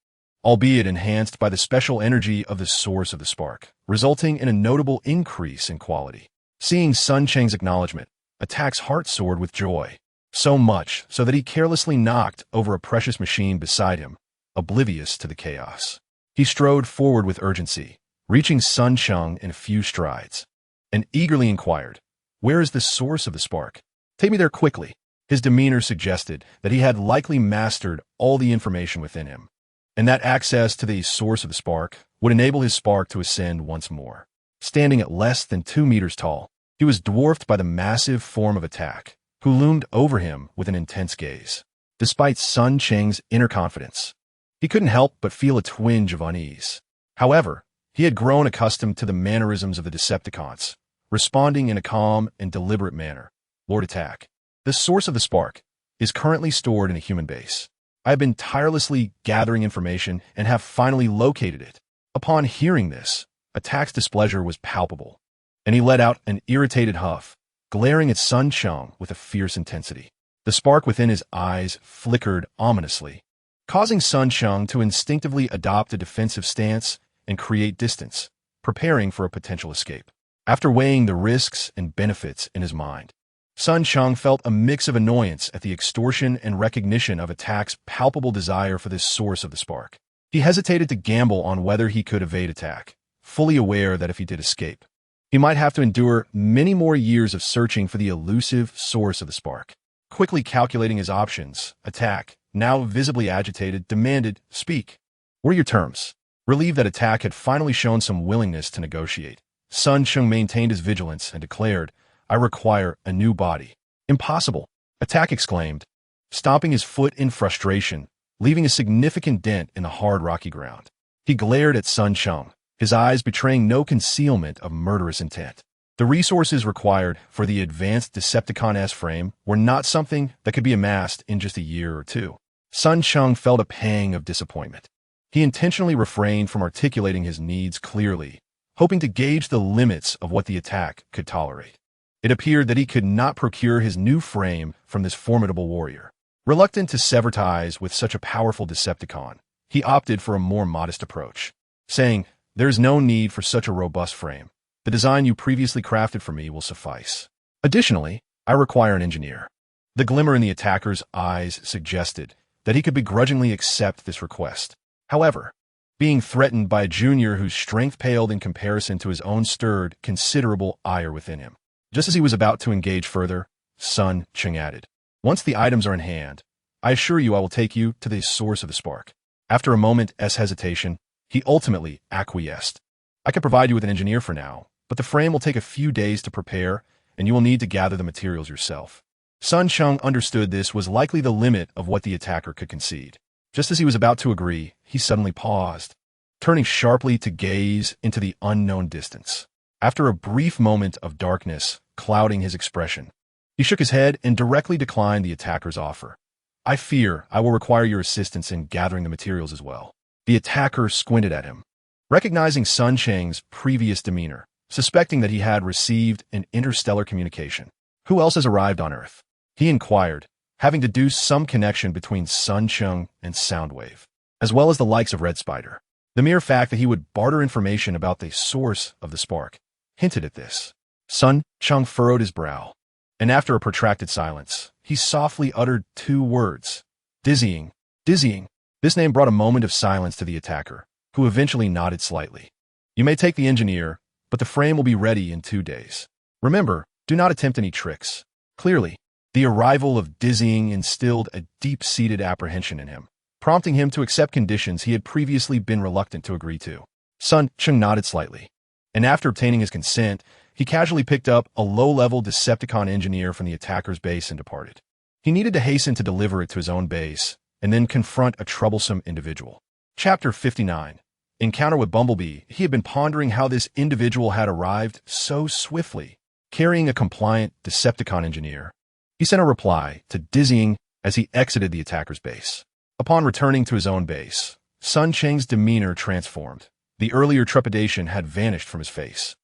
albeit enhanced by the special energy of the source of the spark, resulting in a notable increase in quality. Seeing Sun Cheng's acknowledgement, Attack's heart soared with joy, so much so that he carelessly knocked over a precious machine beside him, oblivious to the chaos. He strode forward with urgency, reaching Sun Cheng in a few strides, and eagerly inquired, "Where is the source of the spark? Take me there quickly." His demeanor suggested that he had likely mastered all the information within him, and that access to the source of the spark would enable his spark to ascend once more. Standing at less than 2 meters tall, he was dwarfed by the massive form of Attack, who loomed over him with an intense gaze. Despite Sun Cheng's inner confidence, he couldn't help but feel a twinge of unease. However, he had grown accustomed to the mannerisms of the Decepticons, responding in a calm and deliberate manner. "Lord Attack, the source of the spark is currently stored in a human base. I have been tirelessly gathering information and have finally located it." Upon hearing this, Attack's displeasure was palpable, and he let out an irritated huff, glaring at Sun Cheng with a fierce intensity. The spark within his eyes flickered ominously, causing Sun Cheng to instinctively adopt a defensive stance and create distance, preparing for a potential escape. After weighing the risks and benefits in his mind, Sun Cheng felt a mix of annoyance at the extortion and recognition of Attack's palpable desire for this source of the spark. He hesitated to gamble on whether he could evade Attack, fully aware that if he did escape, he might have to endure many more years of searching for the elusive source of the spark. Quickly calculating his options, Attack, now visibly agitated, demanded, "Speak. What are your terms?" Relieved that Attack had finally shown some willingness to negotiate, Sun Cheng maintained his vigilance and declared, "I require a new body." "Impossible!" Attack exclaimed, stomping his foot in frustration, leaving a significant dent in the hard rocky ground. He glared at Sun Cheng, his eyes betraying no concealment of murderous intent. The resources required for the advanced Decepticon S-frame were not something that could be amassed in just a year or two. Sun Cheng felt a pang of disappointment. He intentionally refrained from articulating his needs clearly, hoping to gauge the limits of what the Attack could tolerate. It appeared that he could not procure his new frame from this formidable warrior. Reluctant to sever ties with such a powerful Decepticon, he opted for a more modest approach, saying, "There is no need for such a robust frame. The design you previously crafted for me will suffice. Additionally, I require an engineer." The glimmer in the Attacker's eyes suggested that he could begrudgingly accept this request. However, being threatened by a junior whose strength paled in comparison to his own stirred considerable ire within him. Just as he was about to engage further, Sun Cheng added, "Once the items are in hand, I assure you I will take you to the source of the spark." After a moment's hesitation, he ultimately acquiesced. "I can provide you with an engineer for now, but the frame will take a few days to prepare, and you will need to gather the materials yourself." Sun Cheng understood this was likely the limit of what the Attacker could concede. Just as he was about to agree, he suddenly paused, turning sharply to gaze into the unknown distance. After a brief moment of darkness clouding his expression, he shook his head and directly declined the Attacker's offer. "I fear I will require your assistance in gathering the materials as well." The Attacker squinted at him, recognizing Sun Cheng's previous demeanor, suspecting that he had received an interstellar communication. "Who else has arrived on Earth?" he inquired, having deduced some connection between Sun Cheng and Soundwave, as well as the likes of Red Spider. The mere fact that he would barter information about the source of the spark hinted at this. Sun Cheng furrowed his brow, and after a protracted silence, he softly uttered 2 words. "Dizzying, dizzying." This name brought a moment of silence to the Attacker, who eventually nodded slightly. "You may take the engineer, but the frame will be ready in 2 days. Remember, do not attempt any tricks." Clearly, the arrival of dizzying instilled a deep-seated apprehension in him, prompting him to accept conditions he had previously been reluctant to agree to. Cheng nodded slightly, and after obtaining his consent, he casually picked up a low-level Decepticon engineer from the attacker's base and departed. He needed to hasten to deliver it to his own base, and then confront a troublesome individual. Chapter 59. Encounter with Bumblebee. He had been pondering how this individual had arrived so swiftly, carrying a compliant Decepticon engineer. He sent a reply to dizzying as he exited the attacker's base. Upon returning to his own base, Sun Cheng's demeanor transformed. The earlier trepidation had vanished from his face.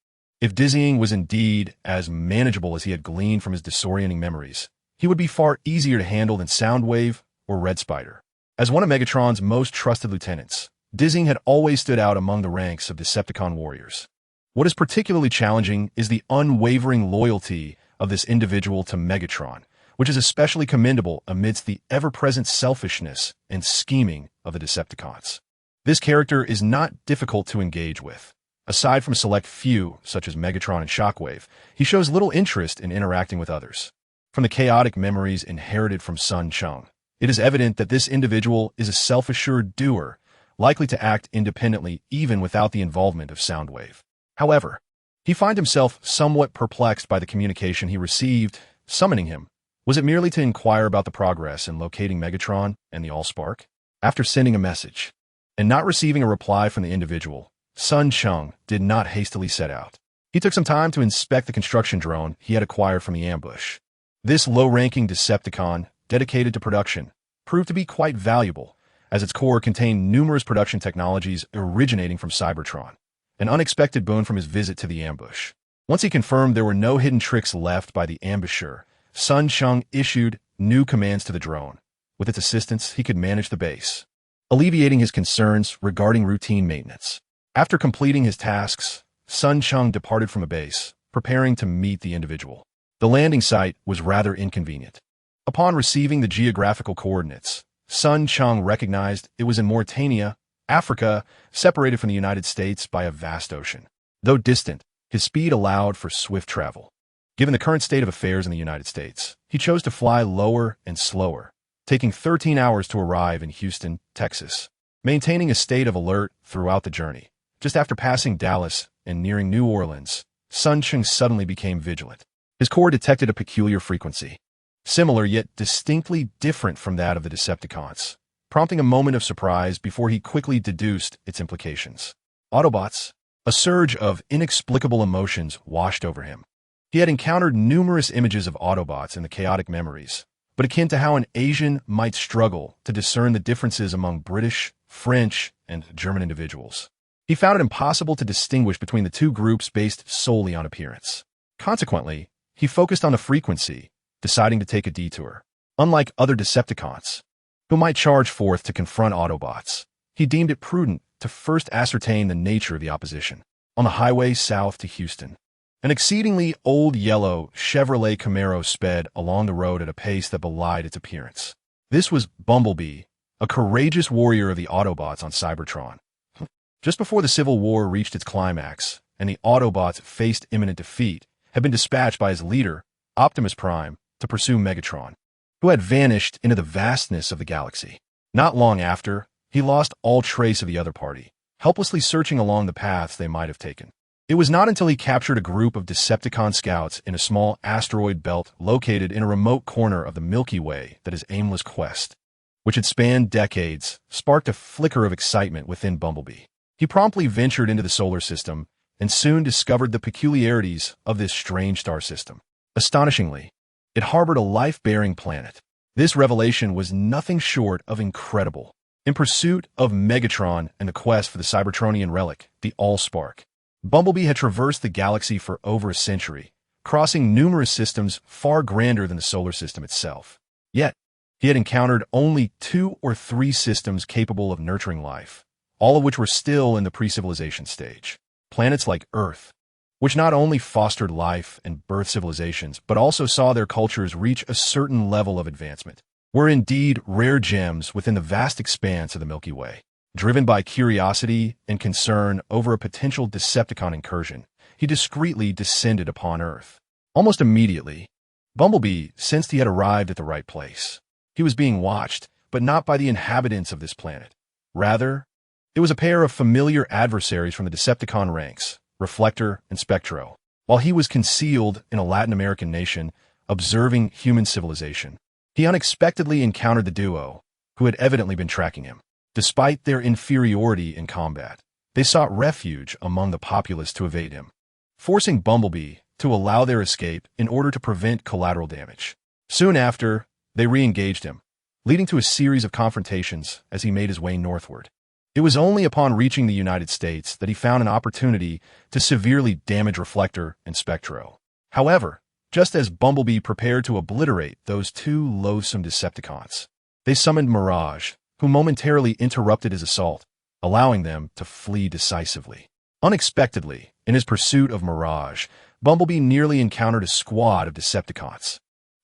If dizzying was indeed as manageable as he had gleaned from his disorienting memories, he would be far easier to handle than Soundwave or Red Spider. As one of Megatron's most trusted lieutenants, dizzying had always stood out among the ranks of Decepticon warriors. What is particularly challenging is the unwavering loyalty of this individual to Megatron, which is especially commendable amidst the ever-present selfishness and scheming of the Decepticons. This character is not difficult to engage with. Aside from a select few, such as Megatron and Shockwave, he shows little interest in interacting with others. From the chaotic memories inherited from Sun Cheng, it is evident that this individual is a self-assured doer, likely to act independently even without the involvement of Soundwave. However, he finds himself somewhat perplexed by the communication he received, summoning him. Was it merely to inquire about the progress in locating Megatron and the Allspark? After sending a message and not receiving a reply from the individual, Sun Cheng did not hastily set out. He took some time to inspect the construction drone he had acquired from the ambush. This low-ranking Decepticon, dedicated to production, proved to be quite valuable, as its core contained numerous production technologies originating from Cybertron, an unexpected boon from his visit to the ambush. Once he confirmed there were no hidden tricks left by the ambusher, Sun Cheng issued new commands to the drone. With its assistance, he could manage the base, alleviating his concerns regarding routine maintenance. After completing his tasks, Sun Cheng departed from the base, preparing to meet the individual. The landing site was rather inconvenient. Upon receiving the geographical coordinates, Sun Cheng recognized it was in Mauritania, Africa, separated from the United States by a vast ocean. Though distant, his speed allowed for swift travel. Given the current state of affairs in the United States, he chose to fly lower and slower, taking 13 hours to arrive in Houston, Texas, maintaining a state of alert throughout the journey. Just after passing Dallas and nearing New Orleans, Sun Cheng suddenly became vigilant. His core detected a peculiar frequency, similar yet distinctly different from that of the Decepticons, prompting a moment of surprise before he quickly deduced its implications. Autobots. A surge of inexplicable emotions washed over him. He had encountered numerous images of Autobots in the chaotic memories, but akin to how an Asian might struggle to discern the differences among British, French, and German individuals. He found it impossible to distinguish between the two groups based solely on appearance. Consequently, he focused on the frequency, deciding to take a detour. Unlike other Decepticons, who might charge forth to confront Autobots, he deemed it prudent to first ascertain the nature of the opposition. On the highway south to Houston, an exceedingly old yellow Chevrolet Camaro sped along the road at a pace that belied its appearance. This was Bumblebee, a courageous warrior of the Autobots on Cybertron. Just before the Civil War reached its climax, and the Autobots faced imminent defeat, had been dispatched by his leader, Optimus Prime, to pursue Megatron, who had vanished into the vastness of the galaxy. Not long after, he lost all trace of the other party, helplessly searching along the paths they might have taken. It was not until he captured a group of Decepticon scouts in a small asteroid belt located in a remote corner of the Milky Way that his aimless quest, which had spanned decades, sparked a flicker of excitement within Bumblebee. He promptly ventured into the solar system and soon discovered the peculiarities of this strange star system. Astonishingly, it harbored a life-bearing planet. This revelation was nothing short of incredible. In pursuit of Megatron and the quest for the Cybertronian relic, the Allspark, Bumblebee had traversed the galaxy for over a century, crossing numerous systems far grander than the solar system itself. Yet, he had encountered only 2 or 3 systems capable of nurturing life, all of which were still in the pre-civilization stage. Planets like Earth, which not only fostered life and birthed civilizations, but also saw their cultures reach a certain level of advancement, were indeed rare gems within the vast expanse of the Milky Way. Driven by curiosity and concern over a potential Decepticon incursion, he discreetly descended upon Earth. Almost immediately, Bumblebee sensed he had arrived at the right place. He was being watched, but not by the inhabitants of this planet. Rather, it was a pair of familiar adversaries from the Decepticon ranks, Reflector and Spectro, while he was concealed in a Latin American nation, observing human civilization. He unexpectedly encountered the duo, who had evidently been tracking him. Despite their inferiority in combat, they sought refuge among the populace to evade him, forcing Bumblebee to allow their escape in order to prevent collateral damage. Soon after, they re-engaged him, leading to a series of confrontations as he made his way northward. It was only upon reaching the United States that he found an opportunity to severely damage Reflector and Spectro. However, just as Bumblebee prepared to obliterate those two loathsome Decepticons, they summoned Mirage, who momentarily interrupted his assault, allowing them to flee decisively. Unexpectedly, in his pursuit of Mirage, Bumblebee nearly encountered a squad of Decepticons.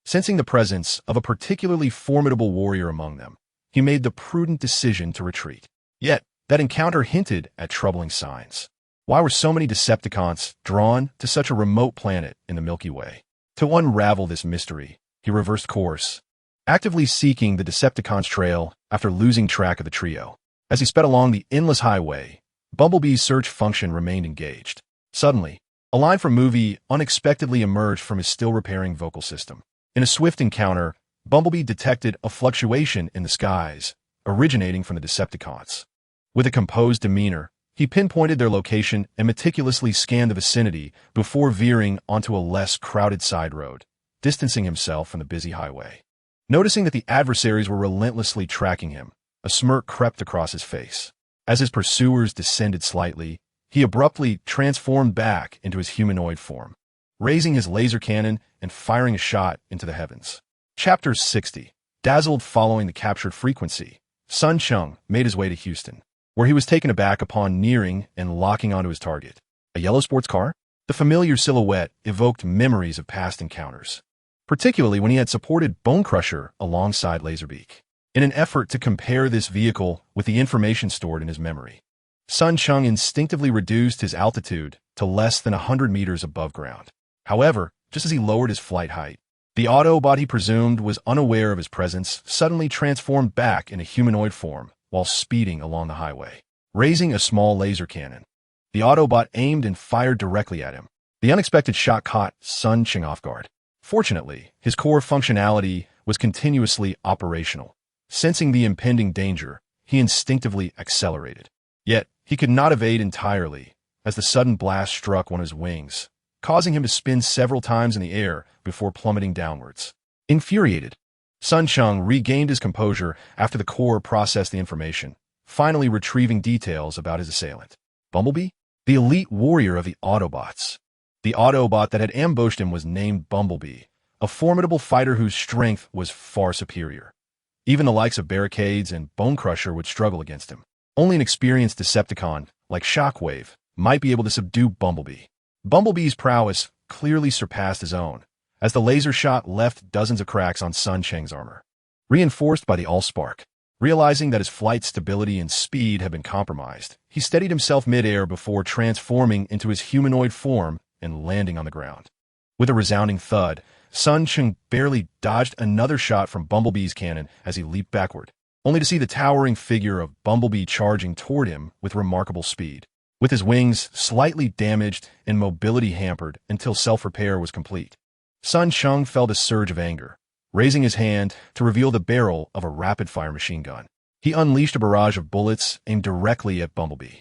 Sensing the presence of a particularly formidable warrior among them, he made the prudent decision to retreat. Yet, that encounter hinted at troubling signs. Why were so many Decepticons drawn to such a remote planet in the Milky Way? To unravel this mystery, he reversed course, actively seeking the Decepticons' trail after losing track of the trio. As he sped along the endless highway, Bumblebee's search function remained engaged. Suddenly, a line from movie unexpectedly emerged from his still-repairing vocal system. In a swift encounter, Bumblebee detected a fluctuation in the skies, originating from the Decepticons. With a composed demeanor, he pinpointed their location and meticulously scanned the vicinity before veering onto a less crowded side road, distancing himself from the busy highway. Noticing that the adversaries were relentlessly tracking him, a smirk crept across his face. As his pursuers descended slightly, he abruptly transformed back into his humanoid form, raising his laser cannon and firing a shot into the heavens. Chapter 60. Dazzled following the captured frequency, Cheng made his way to Houston, where he was taken aback upon nearing and locking onto his target. A yellow sports car? The familiar silhouette evoked memories of past encounters, particularly when he had supported Bonecrusher alongside Laserbeak. In an effort to compare this vehicle with the information stored in his memory, Cheng instinctively reduced his altitude to less than 100 meters above ground. However, just as he lowered his flight height, the Autobot he presumed was unaware of his presence suddenly transformed back into humanoid form while speeding along the highway. Raising a small laser cannon, the Autobot aimed and fired directly at him. The unexpected shot caught Cheng off guard. Fortunately, his core functionality was continuously operational. Sensing the impending danger, he instinctively accelerated. Yet, he could not evade entirely, as the sudden blast struck one of his wings, causing him to spin several times in the air before plummeting downwards. Infuriated, Cheng regained his composure after the Corps processed the information, finally retrieving details about his assailant. Bumblebee? The elite warrior of the Autobots. The Autobot that had ambushed him was named Bumblebee, a formidable fighter whose strength was far superior. Even the likes of Barricades and Bonecrusher would struggle against him. Only an experienced Decepticon, like Shockwave, might be able to subdue Bumblebee. Bumblebee's prowess clearly surpassed his own, as the laser shot left dozens of cracks on Cheng's armor. Reinforced by the Allspark, realizing that his flight stability and speed had been compromised, he steadied himself mid-air before transforming into his humanoid form and landing on the ground. With a resounding thud, Cheng barely dodged another shot from Bumblebee's cannon as he leaped backward, only to see the towering figure of Bumblebee charging toward him with remarkable speed. With his wings slightly damaged and mobility hampered until self-repair was complete, Cheng felt a surge of anger, raising his hand to reveal the barrel of a rapid-fire machine gun. He unleashed a barrage of bullets aimed directly at Bumblebee.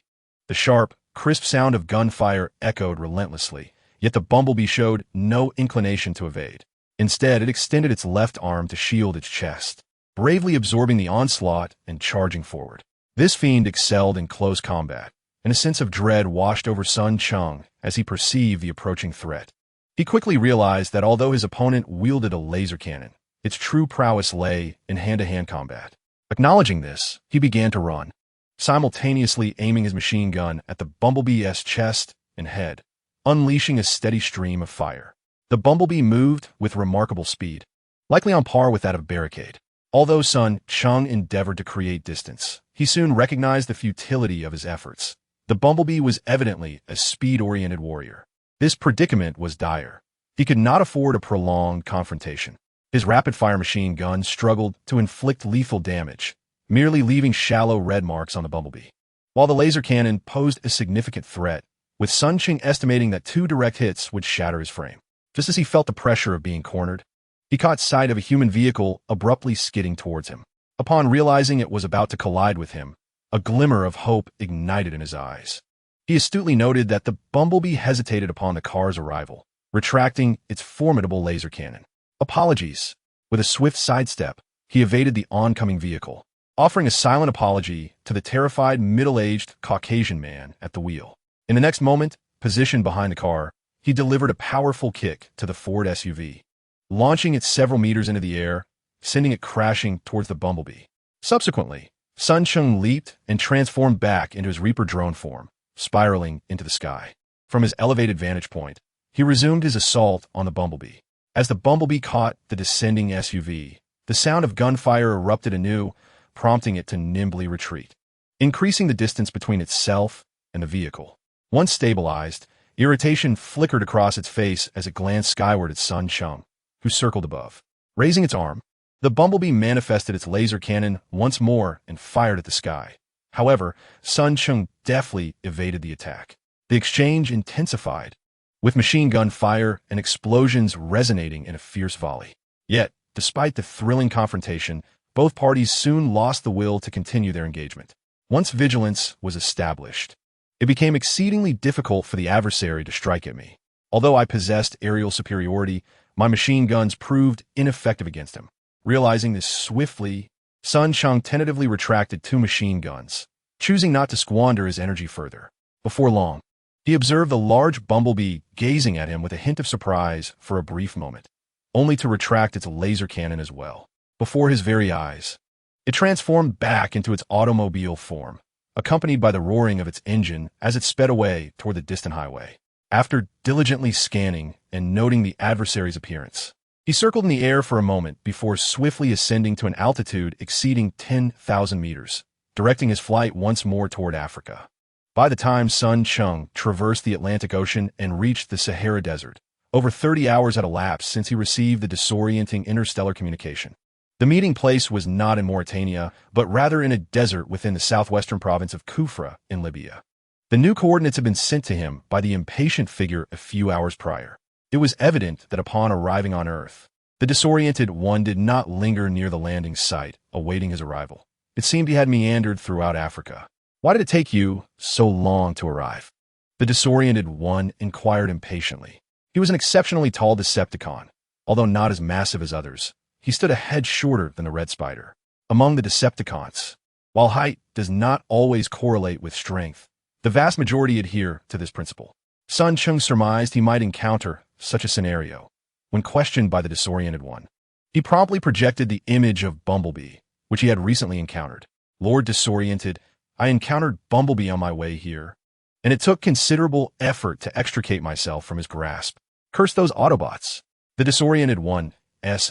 The sharp, crisp sound of gunfire echoed relentlessly, yet the Bumblebee showed no inclination to evade. Instead, it extended its left arm to shield its chest, bravely absorbing the onslaught and charging forward. This fiend excelled in close combat, and a sense of dread washed over Cheng as he perceived the approaching threat. He quickly realized that although his opponent wielded a laser cannon, its true prowess lay in hand-to-hand combat. Acknowledging this, he began to run, simultaneously aiming his machine gun at the Bumblebee's chest and head, unleashing a steady stream of fire. The Bumblebee moved with remarkable speed, likely on par with that of Barricade. Although Cheng endeavored to create distance, he soon recognized the futility of his efforts. The Bumblebee was evidently a speed-oriented warrior. This predicament was dire. He could not afford a prolonged confrontation. His rapid-fire machine gun struggled to inflict lethal damage, merely leaving shallow red marks on the bumblebee. While the laser cannon posed a significant threat, with Sun Cheng estimating that 2 direct hits would shatter his frame. Just as he felt the pressure of being cornered, he caught sight of a human vehicle abruptly skidding towards him. Upon realizing it was about to collide with him, a glimmer of hope ignited in his eyes. He astutely noted that the bumblebee hesitated upon the car's arrival, retracting its formidable laser cannon. Apologies. With a swift sidestep, he evaded the oncoming vehicle, offering a silent apology to the terrified middle-aged Caucasian man at the wheel. In the next moment, positioned behind the car, he delivered a powerful kick to the Ford SUV, launching it several meters into the air, sending it crashing towards the bumblebee. Subsequently, Sun Cheng leaped and transformed back into his Reaper drone form, spiraling into the sky. From his elevated vantage point, he resumed his assault on the bumblebee. As the bumblebee caught the descending SUV, the sound of gunfire erupted anew, prompting it to nimbly retreat, increasing the distance between itself and the vehicle. Once stabilized, irritation flickered across its face as it glanced skyward at Sun Cheng, who circled above. Raising its arm, the bumblebee manifested its laser cannon once more and fired at the sky. However, Sun Cheng deftly evaded the attack. The exchange intensified, with machine gun fire and explosions resonating in a fierce volley. Yet, despite the thrilling confrontation, both parties soon lost the will to continue their engagement. Once vigilance was established, it became exceedingly difficult for the adversary to strike at me. Although I possessed aerial superiority, my machine guns proved ineffective against him. Realizing this swiftly, Sun Cheng tentatively retracted 2 machine guns, choosing not to squander his energy further. Before long, he observed the large bumblebee gazing at him with a hint of surprise for a brief moment, only to retract its laser cannon as well. Before his very eyes, it transformed back into its automobile form, accompanied by the roaring of its engine as it sped away toward the distant highway. After diligently scanning and noting the adversary's appearance, he circled in the air for a moment before swiftly ascending to an altitude exceeding 10,000 meters, directing his flight once more toward Africa. By the time Sun Cheng traversed the Atlantic Ocean and reached the Sahara Desert, over 30 hours had elapsed since he received the disorienting interstellar communication. The meeting place was not in Mauritania, but rather in a desert within the southwestern province of Kufra in Libya. The new coordinates had been sent to him by the impatient figure a few hours prior. It was evident that upon arriving on Earth, the disoriented one did not linger near the landing site, awaiting his arrival. It seemed he had meandered throughout Africa. Why did it take you so long to arrive? The disoriented one inquired impatiently. He was an exceptionally tall Decepticon, although not as massive as others. He stood a head shorter than the Red Spider. Among the Decepticons, while height does not always correlate with strength, the vast majority adhere to this principle. Sun Cheng surmised he might encounter such a scenario when questioned by the disoriented one. He promptly projected the image of Bumblebee, which he had recently encountered. Lord Disoriented, I encountered Bumblebee on my way here, and it took considerable effort to extricate myself from his grasp. Curse those Autobots. The disoriented one's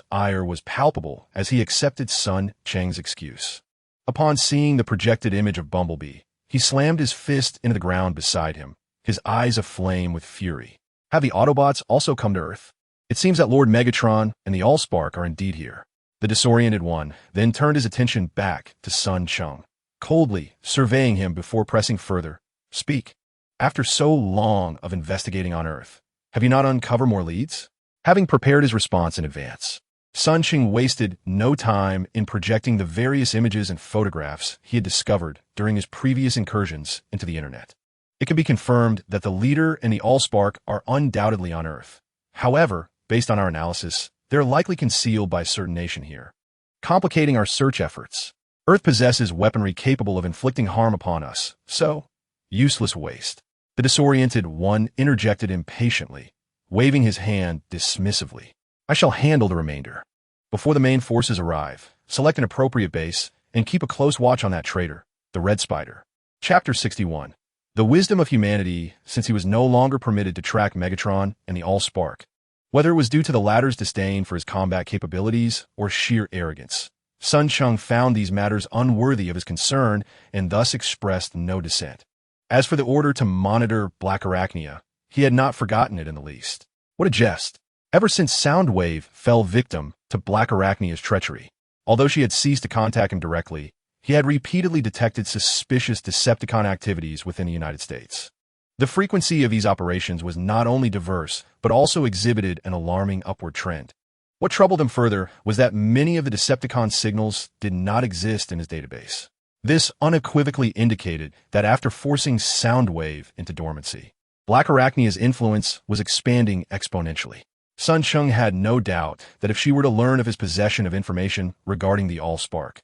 ire was palpable as he accepted Sun Cheng's excuse. Upon seeing the projected image of Bumblebee, he slammed his fist into the ground beside him, his eyes aflame with fury. Have the Autobots also come to Earth? It seems that Lord Megatron and the Allspark are indeed here. The disoriented one then turned his attention back to Sun Cheng, coldly surveying him before pressing further. Speak. After so long of investigating on Earth, have you not uncovered more leads? Having prepared his response in advance, Sun Cheng wasted no time in projecting the various images and photographs he had discovered during his previous incursions into the internet. It can be confirmed that the leader and the Allspark are undoubtedly on Earth. However, based on our analysis, they're likely concealed by a certain nation here, complicating our search efforts. Earth possesses weaponry capable of inflicting harm upon us, so useless waste. The disoriented one interjected impatiently, waving his hand dismissively. I shall handle the remainder. Before the main forces arrive, select an appropriate base and keep a close watch on that traitor, the Red Spider. Chapter 61. The wisdom of humanity, since he was no longer permitted to track Megatron and the Allspark, whether it was due to the latter's disdain for his combat capabilities or sheer arrogance. Sun Cheng found these matters unworthy of his concern and thus expressed no dissent. As for the order to monitor Black Arachnia, he had not forgotten it in the least. What a jest! ever since Soundwave fell victim to Black Arachnia's treachery. Although she had ceased to contact him directly, he had repeatedly detected suspicious Decepticon activities within the United States. The frequency of these operations was not only diverse, but also exhibited an alarming upward trend. What troubled him further was that many of the Decepticon signals did not exist in his database. This unequivocally indicated that after forcing Soundwave into dormancy, Black Arachnia's influence was expanding exponentially. Cheng had no doubt that if she were to learn of his possession of information regarding the Allspark,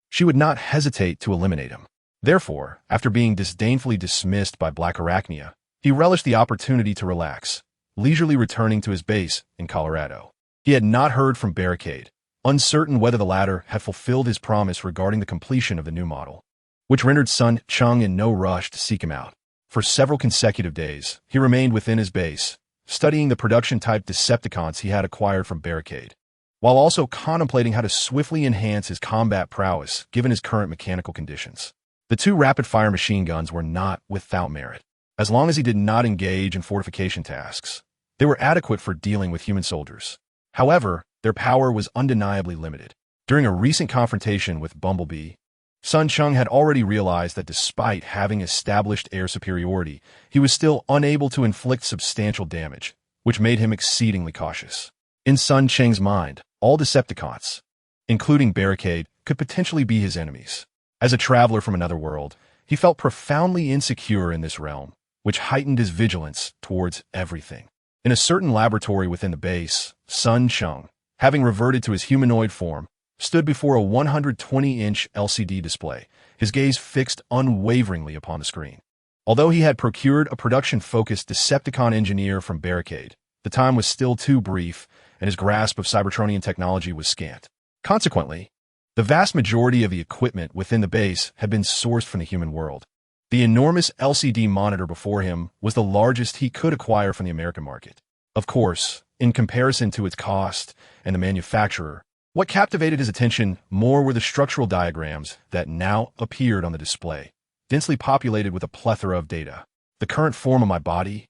she would not hesitate to eliminate him. Therefore, after being disdainfully dismissed by Black Arachnia, he relished the opportunity to relax, leisurely returning to his base in Colorado. He had not heard from Barricade, uncertain whether the latter had fulfilled his promise regarding the completion of the new model, which rendered Cheng in no rush to seek him out. For several consecutive days, he remained within his base, studying the production-type Decepticons he had acquired from Barricade, while also contemplating how to swiftly enhance his combat prowess given his current mechanical conditions. The two rapid-fire machine guns were not without merit. As long as he did not engage in fortification tasks, they were adequate for dealing with human soldiers. However, their power was undeniably limited. During a recent confrontation with Bumblebee, Cheng had already realized that despite having established air superiority, he was still unable to inflict substantial damage, which made him exceedingly cautious. In Cheng's mind, all Decepticons, including Barricade, could potentially be his enemies. As a traveler from another world, he felt profoundly insecure in this realm, which heightened his vigilance towards everything. In a certain laboratory within the base, Cheng, having reverted to his humanoid form, stood before a 120-inch LCD display, his gaze fixed unwaveringly upon the screen. Although he had procured a production-focused Decepticon engineer from Barricade, the time was still too brief, and his grasp of Cybertronian technology was scant. Consequently, the vast majority of the equipment within the base had been sourced from the human world. The enormous LCD monitor before him was the largest he could acquire from the American market. Of course, in comparison to its cost and the manufacturer, what captivated his attention more were the structural diagrams that now appeared on the display, densely populated with a plethora of data. The current form of my body,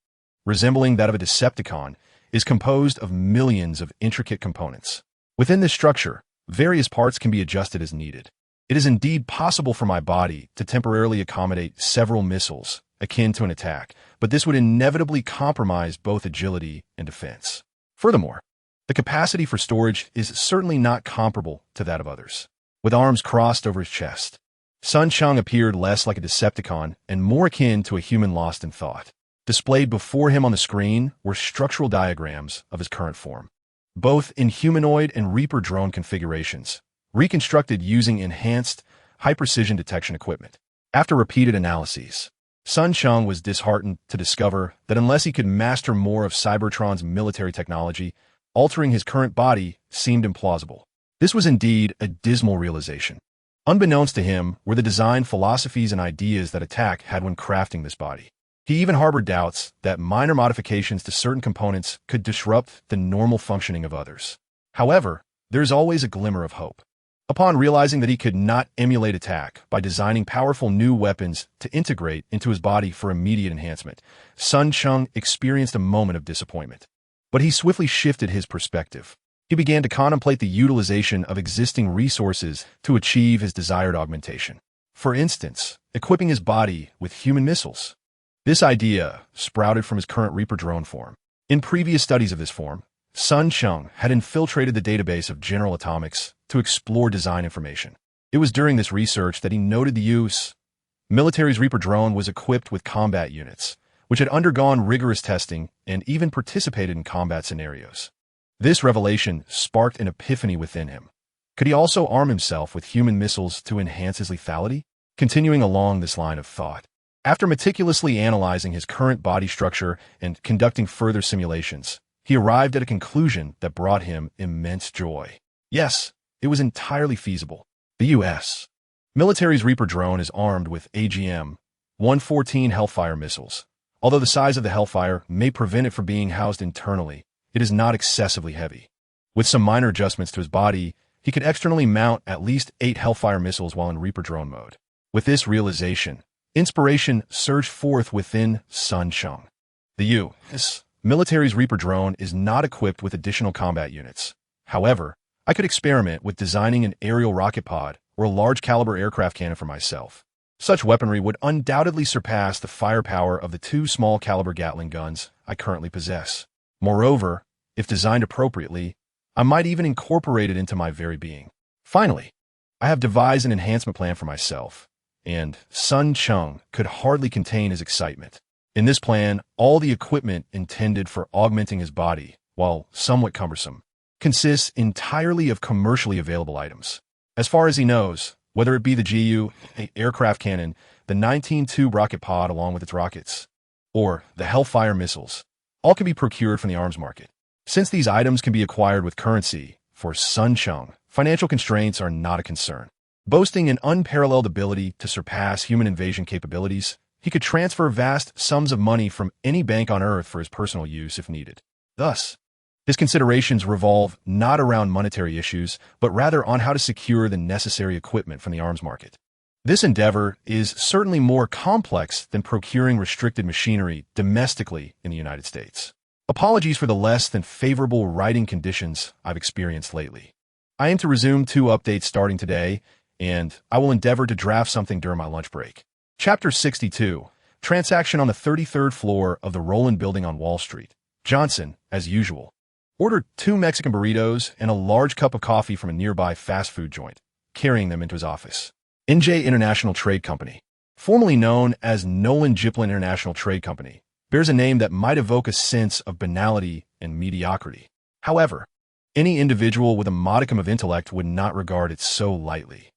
resembling that of a Decepticon, is composed of millions of intricate components. Within this structure, various parts can be adjusted as needed. It is indeed possible for my body to temporarily accommodate several missiles, akin to an attack, but this would inevitably compromise both agility and defense. Furthermore, the capacity for storage is certainly not comparable to that of others. With arms crossed over his chest, Cheng appeared less like a Decepticon and more akin to a human lost in thought. Displayed before him on the screen were structural diagrams of his current form, both in humanoid and Reaper drone configurations, reconstructed using enhanced, high-precision detection equipment. After repeated analyses, Cheng was disheartened to discover that unless he could master more of Cybertron's military technology, altering his current body seemed implausible. This was indeed a dismal realization. Unbeknownst to him were the design philosophies and ideas that Attack had when crafting this body. He even harbored doubts that minor modifications to certain components could disrupt the normal functioning of others. However, there is always a glimmer of hope. Upon realizing that he could not emulate Attack by designing powerful new weapons to integrate into his body for immediate enhancement, Cheng experienced a moment of disappointment. But he swiftly shifted his perspective. He began to contemplate the utilization of existing resources to achieve his desired augmentation. For instance, equipping his body with human missiles. This idea sprouted from his current Reaper drone form. In previous studies of this form, Cheng had infiltrated the database of General Atomics to explore design information. It was during this research that he noted the use. Military's Reaper drone was equipped with combat units, which had undergone rigorous testing and even participated in combat scenarios. This revelation sparked an epiphany within him. Could he also arm himself with human missiles to enhance his lethality? Continuing along this line of thought, after meticulously analyzing his current body structure and conducting further simulations, he arrived at a conclusion that brought him immense joy. Yes, it was entirely feasible. The U.S. military's Reaper drone is armed with AGM-114 Hellfire missiles. Although the size of the Hellfire may prevent it from being housed internally, it is not excessively heavy. With some minor adjustments to his body, he could externally mount at least 8 Hellfire missiles while in Reaper drone mode. With this realization, inspiration surged forth within Cheng. The U.S. military's Reaper drone is not equipped with additional combat units. However, I could experiment with designing an aerial rocket pod or a large-caliber aircraft cannon for myself. Such weaponry would undoubtedly surpass the firepower of the two small-caliber Gatling guns I currently possess. Moreover, if designed appropriately, I might even incorporate it into my very being. Finally, I have devised an enhancement plan for myself, and Sun Cheng could hardly contain his excitement. In this plan, all the equipment intended for augmenting his body, while somewhat cumbersome, consists entirely of commercially available items. As far as he knows, whether it be the GU, an aircraft cannon, the 19-tube rocket pod along with its rockets, or the Hellfire missiles, all can be procured from the arms market. Since these items can be acquired with currency, for Sun Cheng, financial constraints are not a concern. Boasting an unparalleled ability to surpass human invasion capabilities, he could transfer vast sums of money from any bank on Earth for his personal use if needed. Thus, his considerations revolve not around monetary issues, but rather on how to secure the necessary equipment from the arms market. This endeavor is certainly more complex than procuring restricted machinery domestically in the United States. Apologies for the less than favorable writing conditions I've experienced lately. I aim to resume 2 updates starting today, and I will endeavor to draft something during my lunch break. Chapter 62, Transaction on the 33rd floor of the Roland Building on Wall Street. Johnson, as usual, ordered 2 Mexican burritos and a large cup of coffee from a nearby fast food joint, carrying them into his office. NJ International Trade Company, formerly known as Nolan Giplin International Trade Company, bears a name that might evoke a sense of banality and mediocrity. However, any individual with a modicum of intellect would not regard it so lightly.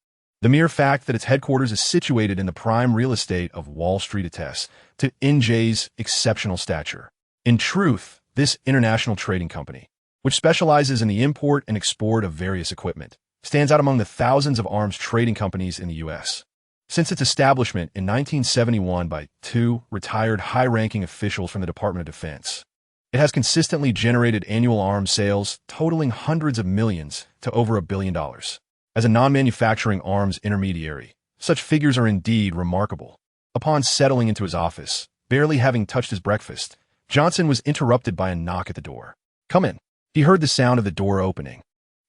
The mere fact that its headquarters is situated in the prime real estate of Wall Street attests to NJ's exceptional stature. In truth, this international trading company, which specializes in the import and export of various equipment, stands out among the thousands of arms trading companies in the U.S. Since its establishment in 1971 by 2 retired high-ranking officials from the Department of Defense, it has consistently generated annual arms sales totaling hundreds of millions to over $1 billion. As a non-manufacturing arms intermediary, such figures are indeed remarkable. Upon settling into his office, barely having touched his breakfast, Johnson was interrupted by a knock at the door. "Come in." He heard the sound of the door opening,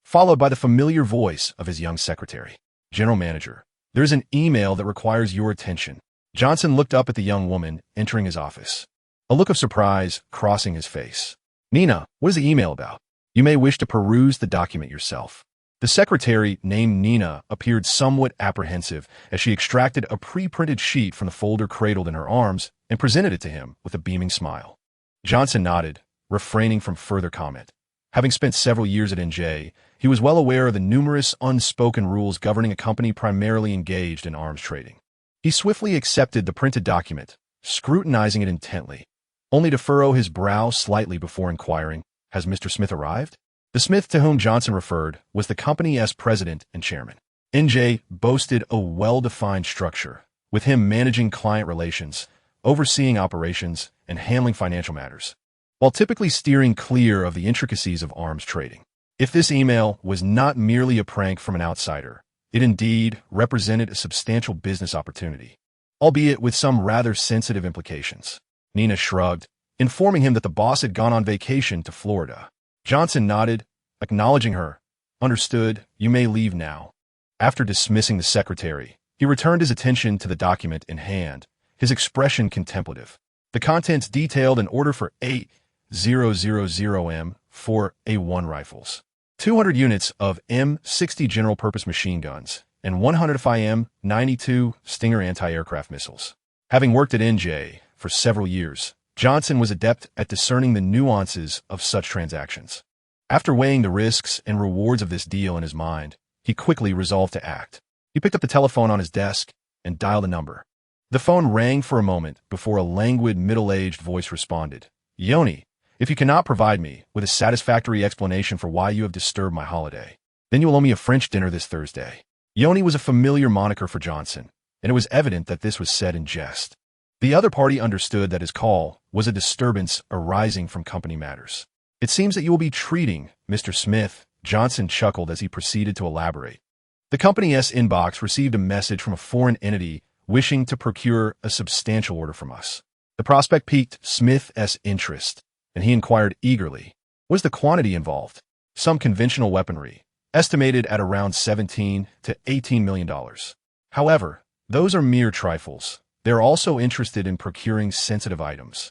followed by the familiar voice of his young secretary. "General Manager, there is an email that requires your attention." Johnson looked up at the young woman entering his office, a look of surprise crossing his face. "Nina, what is the email about? You may wish to peruse the document yourself." The secretary, named Nina, appeared somewhat apprehensive as she extracted a pre-printed sheet from the folder cradled in her arms and presented it to him with a beaming smile. Johnson nodded, refraining from further comment. Having spent several years at NJ, he was well aware of the numerous unspoken rules governing a company primarily engaged in arms trading. He swiftly accepted the printed document, scrutinizing it intently, only to furrow his brow slightly before inquiring, "Has Mr. Smith arrived?" The Smith to whom Johnson referred was the company's president and chairman. NJ boasted a well-defined structure, with him managing client relations, overseeing operations, and handling financial matters, while typically steering clear of the intricacies of arms trading. If this email was not merely a prank from an outsider, it indeed represented a substantial business opportunity, albeit with some rather sensitive implications. Nina shrugged, informing him that the boss had gone on vacation to Florida. Johnson nodded, acknowledging her. "Understood, you may leave now." After dismissing the secretary, he returned his attention to the document in hand, his expression contemplative. The contents detailed an order for 8,000M for A1 rifles, 200 units of M60 general-purpose machine guns, and 105 M92 Stinger anti-aircraft missiles. Having worked at NJ for several years, Johnson was adept at discerning the nuances of such transactions. After weighing the risks and rewards of this deal in his mind, he quickly resolved to act. He picked up the telephone on his desk and dialed a number. The phone rang for a moment before a languid, middle-aged voice responded. "Yoni, if you cannot provide me with a satisfactory explanation for why you have disturbed my holiday, then you will owe me a French dinner this Thursday." Yoni was a familiar moniker for Johnson, and it was evident that this was said in jest. The other party understood that his call was a disturbance arising from company matters. "It seems that you will be treating Mr. Smith," Johnson chuckled as he proceeded to elaborate. The company's inbox received a message from a foreign entity wishing to procure a substantial order from us. The prospect piqued Smith's interest, and he inquired eagerly, what is the quantity involved? Some conventional weaponry, estimated at around $17 to $18 million. However, those are mere trifles. They're also interested in procuring sensitive items,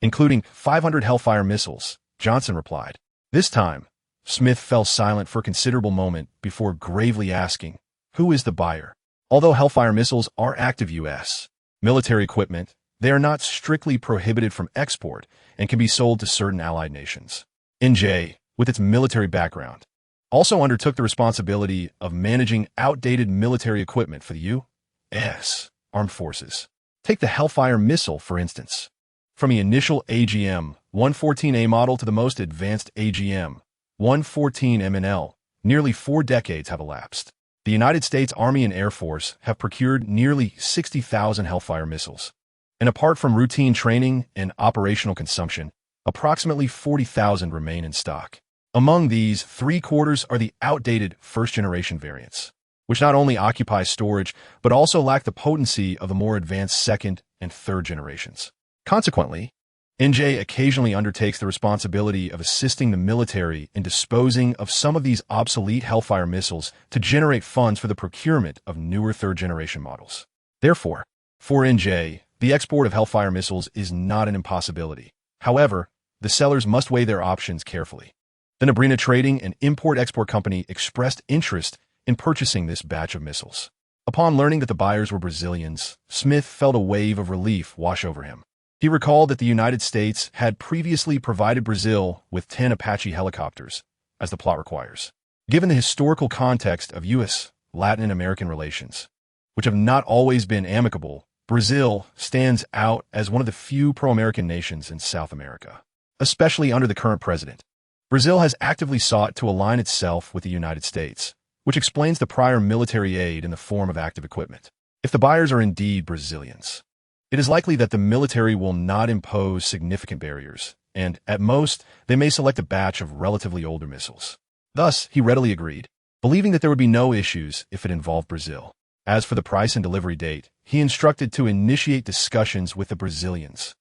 including 500 Hellfire missiles, Johnson replied. This time, Smith fell silent for a considerable moment before gravely asking, who is the buyer? Although Hellfire missiles are active U.S. military equipment, they are not strictly prohibited from export and can be sold to certain allied nations. NJ, with its military background, also undertook the responsibility of managing outdated military equipment for the U.S. Armed Forces. Take the Hellfire missile, for instance. From the initial AGM-114A model to the most advanced AGM-114MNL, nearly 4 decades have elapsed. The United States Army and Air Force have procured nearly 60,000 Hellfire missiles. And apart from routine training and operational consumption, approximately 40,000 remain in stock. Among these, 3/4 are the outdated first-generation variants, which not only occupy storage, but also lack the potency of the more advanced second and third generations. Consequently, NJ occasionally undertakes the responsibility of assisting the military in disposing of some of these obsolete Hellfire missiles to generate funds for the procurement of newer third-generation models. Therefore, for NJ, the export of Hellfire missiles is not an impossibility. However, the sellers must weigh their options carefully. The Nebrina Trading and Import-Export Company expressed interest in purchasing this batch of missiles. Upon learning that the buyers were Brazilians, Smith felt a wave of relief wash over him. He recalled that the United States had previously provided Brazil with 10 Apache helicopters, as the plot requires. Given the historical context of U.S.-Latin American relations, which have not always been amicable, Brazil stands out as one of the few pro-American nations in South America. Especially under the current president, Brazil has actively sought to align itself with the United States, which explains the prior military aid in the form of active equipment. If the buyers are indeed Brazilians, it is likely that the military will not impose significant barriers, and, at most, they may select a batch of relatively older missiles. Thus, he readily agreed, believing that there would be no issues if it involved Brazil. As for the price and delivery date, he instructed to initiate discussions with the Brazilians,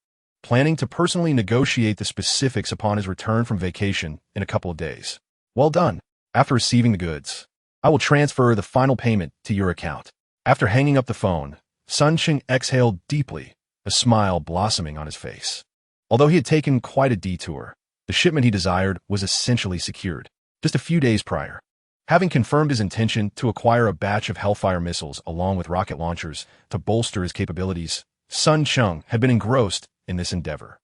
planning to personally negotiate the specifics upon his return from vacation in a couple of days. Well done. After receiving the goods, I will transfer the final payment to your account. After hanging up the phone, Cheng exhaled deeply, a smile blossoming on his face. Although he had taken quite a detour, the shipment he desired was essentially secured. Just a few days prior, having confirmed his intention to acquire a batch of Hellfire missiles along with rocket launchers to bolster his capabilities, Cheng had been engrossed in this endeavor.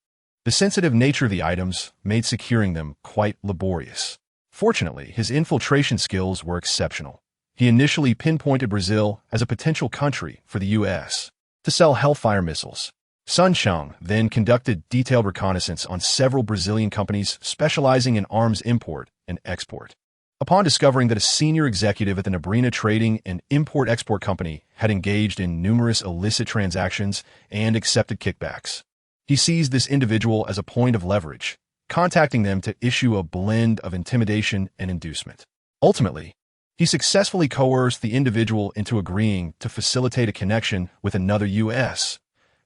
The sensitive nature of the items made securing them quite laborious. Fortunately, his infiltration skills were exceptional. He initially pinpointed Brazil as a potential country for the U.S. to sell Hellfire missiles. Cheng then conducted detailed reconnaissance on several Brazilian companies specializing in arms import and export. Upon discovering that a senior executive at the Nebrina Trading and Import-Export Company had engaged in numerous illicit transactions and accepted kickbacks, he seized this individual as a point of leverage, contacting them to issue a blend of intimidation and inducement. Ultimately, he successfully coerced the individual into agreeing to facilitate a connection with another U.S.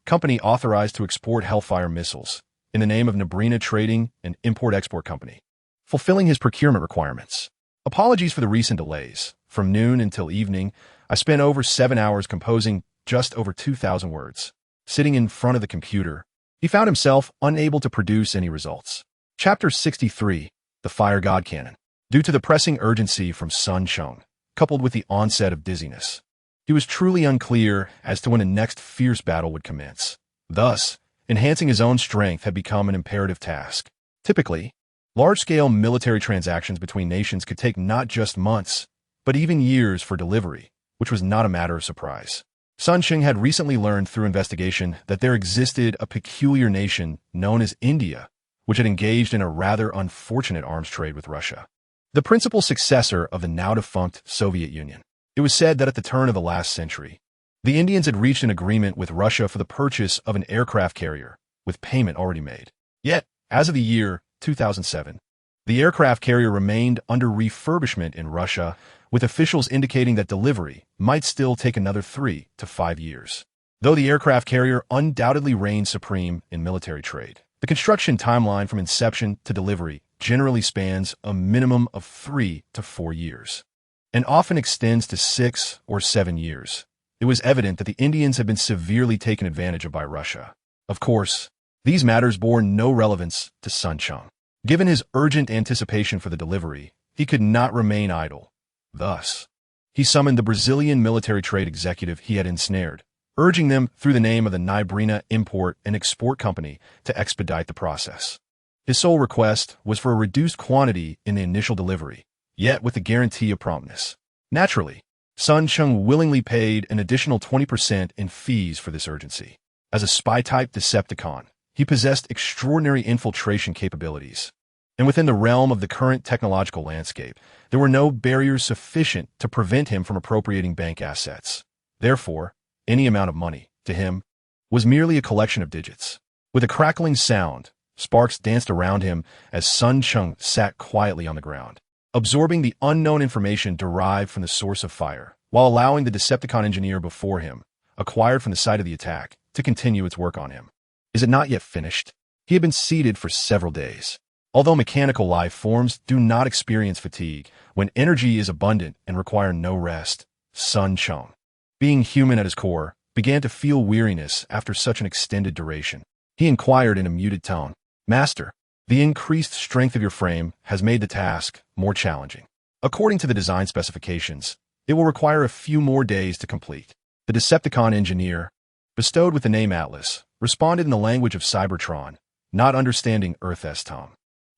company authorized to export Hellfire missiles in the name of Nebrina Trading and Import-Export Company, fulfilling his procurement requirements. Apologies for the recent delays. From noon until evening, I spent over 7 hours composing just over 2,000 words. Sitting in front of the computer, he found himself unable to produce any results. Chapter 63, The Fire God Cannon. Due to the pressing urgency from Cheng, coupled with the onset of dizziness, he was truly unclear as to when the next fierce battle would commence. Thus, enhancing his own strength had become an imperative task. Typically, large-scale military transactions between nations could take not just months, but even years for delivery, which was not a matter of surprise. Cheng had recently learned through investigation that there existed a peculiar nation known as India, which had engaged in a rather unfortunate arms trade with Russia, the principal successor of the now-defunct Soviet Union. It was said that at the turn of the last century, the Indians had reached an agreement with Russia for the purchase of an aircraft carrier, with payment already made. Yet, as of the year 2007, the aircraft carrier remained under refurbishment in Russia, with officials indicating that delivery might still take another 3 to 5 years. Though the aircraft carrier undoubtedly reigned supreme in military trade, The construction timeline from inception to delivery generally spans a minimum of 3 to 4 years, and often extends to 6 or 7 years. It was evident that the Indians had been severely taken advantage of by Russia. Of course, these matters bore no relevance to Sun Cheng. Given his urgent anticipation for the delivery, he could not remain idle. Thus, he summoned the Brazilian military trade executive he had ensnared, urging them through the name of the Nibrina Import and Export Company to expedite the process. His sole request was for a reduced quantity in the initial delivery, yet with the guarantee of promptness. Naturally, Sun Cheng willingly paid an additional 20% in fees for this urgency. As a spy-type Decepticon, he possessed extraordinary infiltration capabilities, and within the realm of the current technological landscape, there were no barriers sufficient to prevent him from appropriating bank assets. Therefore, any amount of money, to him, was merely a collection of digits. With a crackling sound, sparks danced around him as Sun Cheng sat quietly on the ground, absorbing the unknown information derived from the source of fire, while allowing the Decepticon engineer before him, acquired from the site of the attack, to continue its work on him. Is it not yet finished? He had been seated for several days. Although mechanical life forms do not experience fatigue when energy is abundant and require no rest, Sun Cheng, being human at his core, began to feel weariness after such an extended duration. He inquired in a muted tone, "Master, the increased strength of your frame has made the task more challenging. According to the design specifications, it will require a few more days to complete." The Decepticon engineer, bestowed with the name Atlas, responded in the language of Cybertron, not understanding Earth's tongue.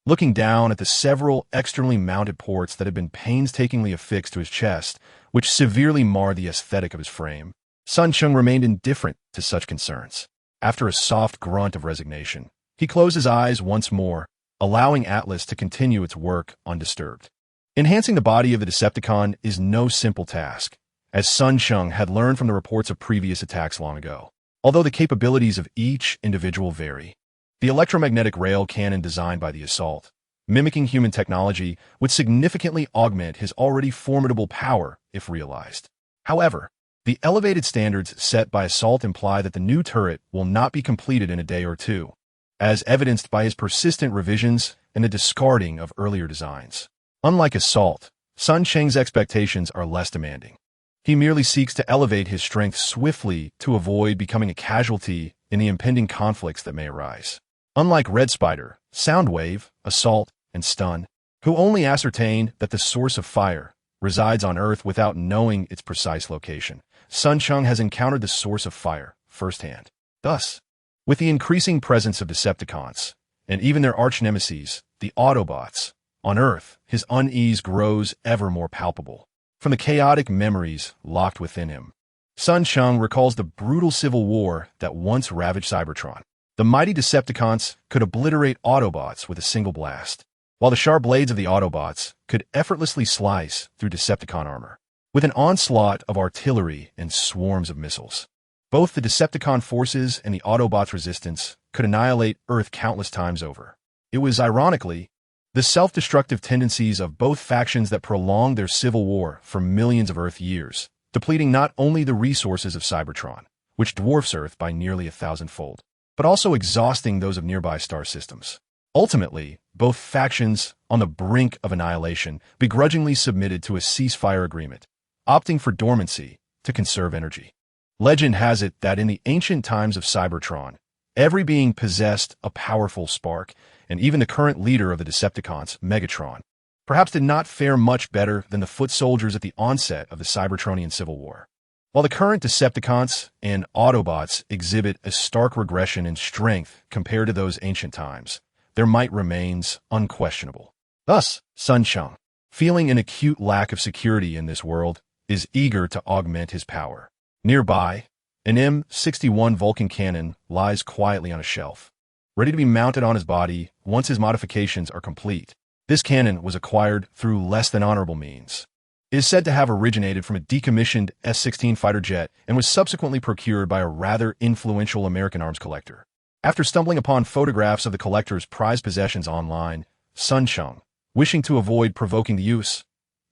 Looking down at the several externally mounted ports that had been painstakingly affixed to his chest, which severely marred the aesthetic of his frame, Sun Cheng remained indifferent to such concerns. After a soft grunt of resignation, he closed his eyes once more, allowing Atlas to continue its work undisturbed. Enhancing the body of the Decepticon is no simple task, as Sun Cheng had learned from the reports of previous attacks long ago. Although the capabilities of each individual vary, the electromagnetic rail cannon designed by the Assault, mimicking human technology, would significantly augment his already formidable power if realized. However, the elevated standards set by Assault imply that the new turret will not be completed in a day or two, as evidenced by his persistent revisions and the discarding of earlier designs. Unlike Assault, Sun Cheng's expectations are less demanding. He merely seeks to elevate his strength swiftly to avoid becoming a casualty in the impending conflicts that may arise. Unlike Red Spider, Soundwave, Assault, and Stun, who only ascertain that the source of fire resides on Earth without knowing its precise location, Sun Cheng has encountered the source of fire firsthand. Thus, with the increasing presence of Decepticons, and even their arch-nemeses, the Autobots, on Earth, his unease grows ever more palpable. From the chaotic memories locked within him, Sun Cheng recalls the brutal civil war that once ravaged Cybertron. The mighty Decepticons could obliterate Autobots with a single blast, while the sharp blades of the Autobots could effortlessly slice through Decepticon armor. With an onslaught of artillery and swarms of missiles, both the Decepticon forces and the Autobots' resistance could annihilate Earth countless times over. It was, ironically, the self-destructive tendencies of both factions that prolonged their civil war for millions of Earth years, depleting not only the resources of Cybertron, which dwarfs Earth by nearly 1,000-fold, but also exhausting those of nearby star systems. Ultimately, both factions, on the brink of annihilation, begrudgingly submitted to a ceasefire agreement, opting for dormancy to conserve energy. Legend has it that in the ancient times of Cybertron, every being possessed a powerful spark, and even the current leader of the Decepticons, Megatron, perhaps did not fare much better than the foot soldiers at the onset of the Cybertronian Civil War. While the current Decepticons and Autobots exhibit a stark regression in strength compared to those ancient times, their might remains unquestionable. Thus, Sun Cheng, feeling an acute lack of security in this world, is eager to augment his power. Nearby, an M61 Vulcan cannon lies quietly on a shelf, ready to be mounted on his body once his modifications are complete. This cannon was acquired through less than honorable means. It is said to have originated from a decommissioned S-16 fighter jet and was subsequently procured by a rather influential American arms collector. After stumbling upon photographs of the collector's prized possessions online, Sun Cheng, wishing to avoid provoking the U.S.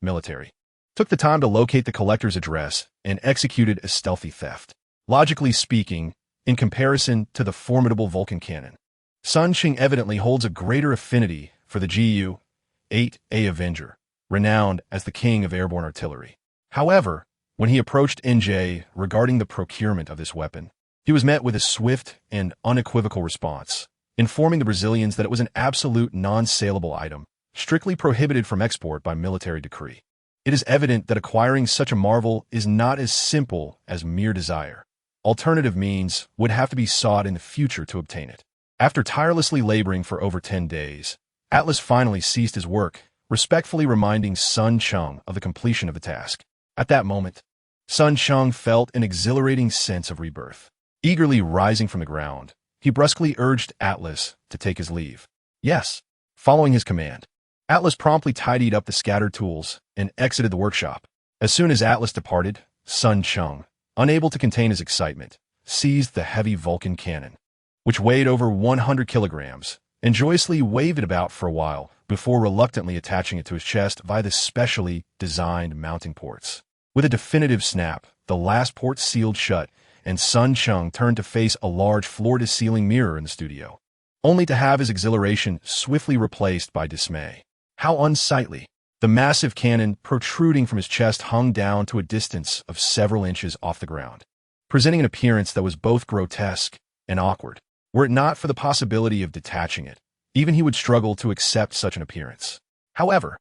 military, took the time to locate the collector's address and executed a stealthy theft. Logically speaking, in comparison to the formidable Vulcan cannon, Sun Cheng evidently holds a greater affinity for the Gu-8A Avenger, renowned as the king of airborne artillery. However, when he approached NJ regarding the procurement of this weapon, he was met with a swift and unequivocal response, informing the Brazilians that it was an absolute non-saleable item, strictly prohibited from export by military decree. It is evident that acquiring such a marvel is not as simple as mere desire. Alternative means would have to be sought in the future to obtain it. After tirelessly laboring for over 10 days, Atlas finally ceased his work, respectfully reminding Sun Cheng of the completion of the task. At that moment, Sun Cheng felt an exhilarating sense of rebirth. Eagerly rising from the ground, he brusquely urged Atlas to take his leave. Yes, following his command, Atlas promptly tidied up the scattered tools and exited the workshop. As soon as Atlas departed, Sun Cheng, unable to contain his excitement, seized the heavy Vulcan cannon, which weighed over 100 kilograms, and joyously waved it about for a while before reluctantly attaching it to his chest via the specially designed mounting ports. With a definitive snap, the last port sealed shut, and Sun Cheng turned to face a large floor-to-ceiling mirror in the studio, only to have his exhilaration swiftly replaced by dismay. How unsightly! The massive cannon protruding from his chest hung down to a distance of several inches off the ground, presenting an appearance that was both grotesque and awkward. Were it not for the possibility of detaching it, even he would struggle to accept such an appearance. However,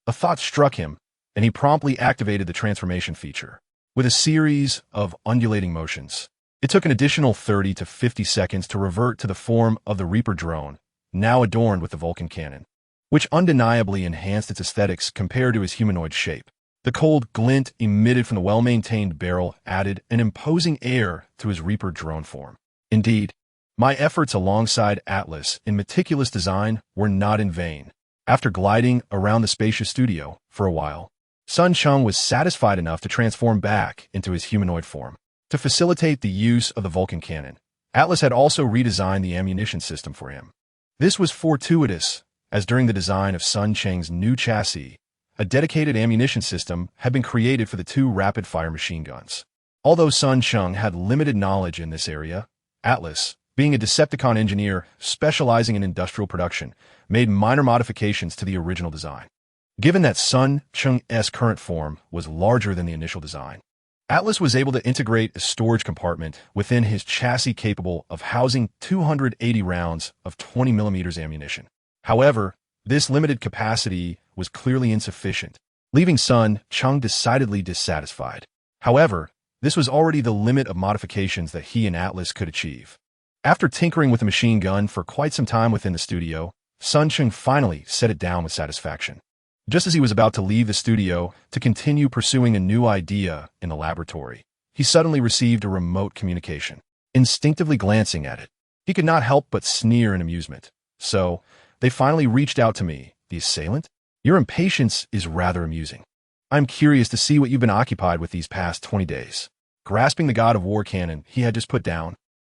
a thought struck him, and he promptly activated the transformation feature. With a series of undulating motions, it took an additional 30 to 50 seconds to revert to the form of the Reaper drone, now adorned with the Vulcan cannon, which undeniably enhanced its aesthetics compared to his humanoid shape. The cold glint emitted from the well-maintained barrel added an imposing air to his Reaper drone form. Indeed, my efforts alongside Atlas in meticulous design were not in vain. After gliding around the spacious studio for a while, Sun Cheng was satisfied enough to transform back into his humanoid form. To facilitate the use of the Vulcan cannon, Atlas had also redesigned the ammunition system for him. This was fortuitous, as during the design of Sun Cheng's new chassis, a dedicated ammunition system had been created for the two rapid-fire machine guns. Although Sun Cheng had limited knowledge in this area, Atlas, being a Decepticon engineer specializing in industrial production, made minor modifications to the original design. Given that Sun Cheng's current form was larger than the initial design, Atlas was able to integrate a storage compartment within his chassis capable of housing 280 rounds of 20mm ammunition. However, this limited capacity was clearly insufficient, leaving Sun Cheng decidedly dissatisfied. However, this was already the limit of modifications that he and Atlas could achieve. After tinkering with the machine gun for quite some time within the studio, Sun Cheng finally set it down with satisfaction. Just as he was about to leave the studio to continue pursuing a new idea in the laboratory, he suddenly received a remote communication. Instinctively glancing at it, he could not help but sneer in amusement. So, they finally reached out to me, the assailant? Your impatience is rather amusing. I'm curious to see what you've been occupied with these past 20 days. Grasping the God of War cannon he had just put down,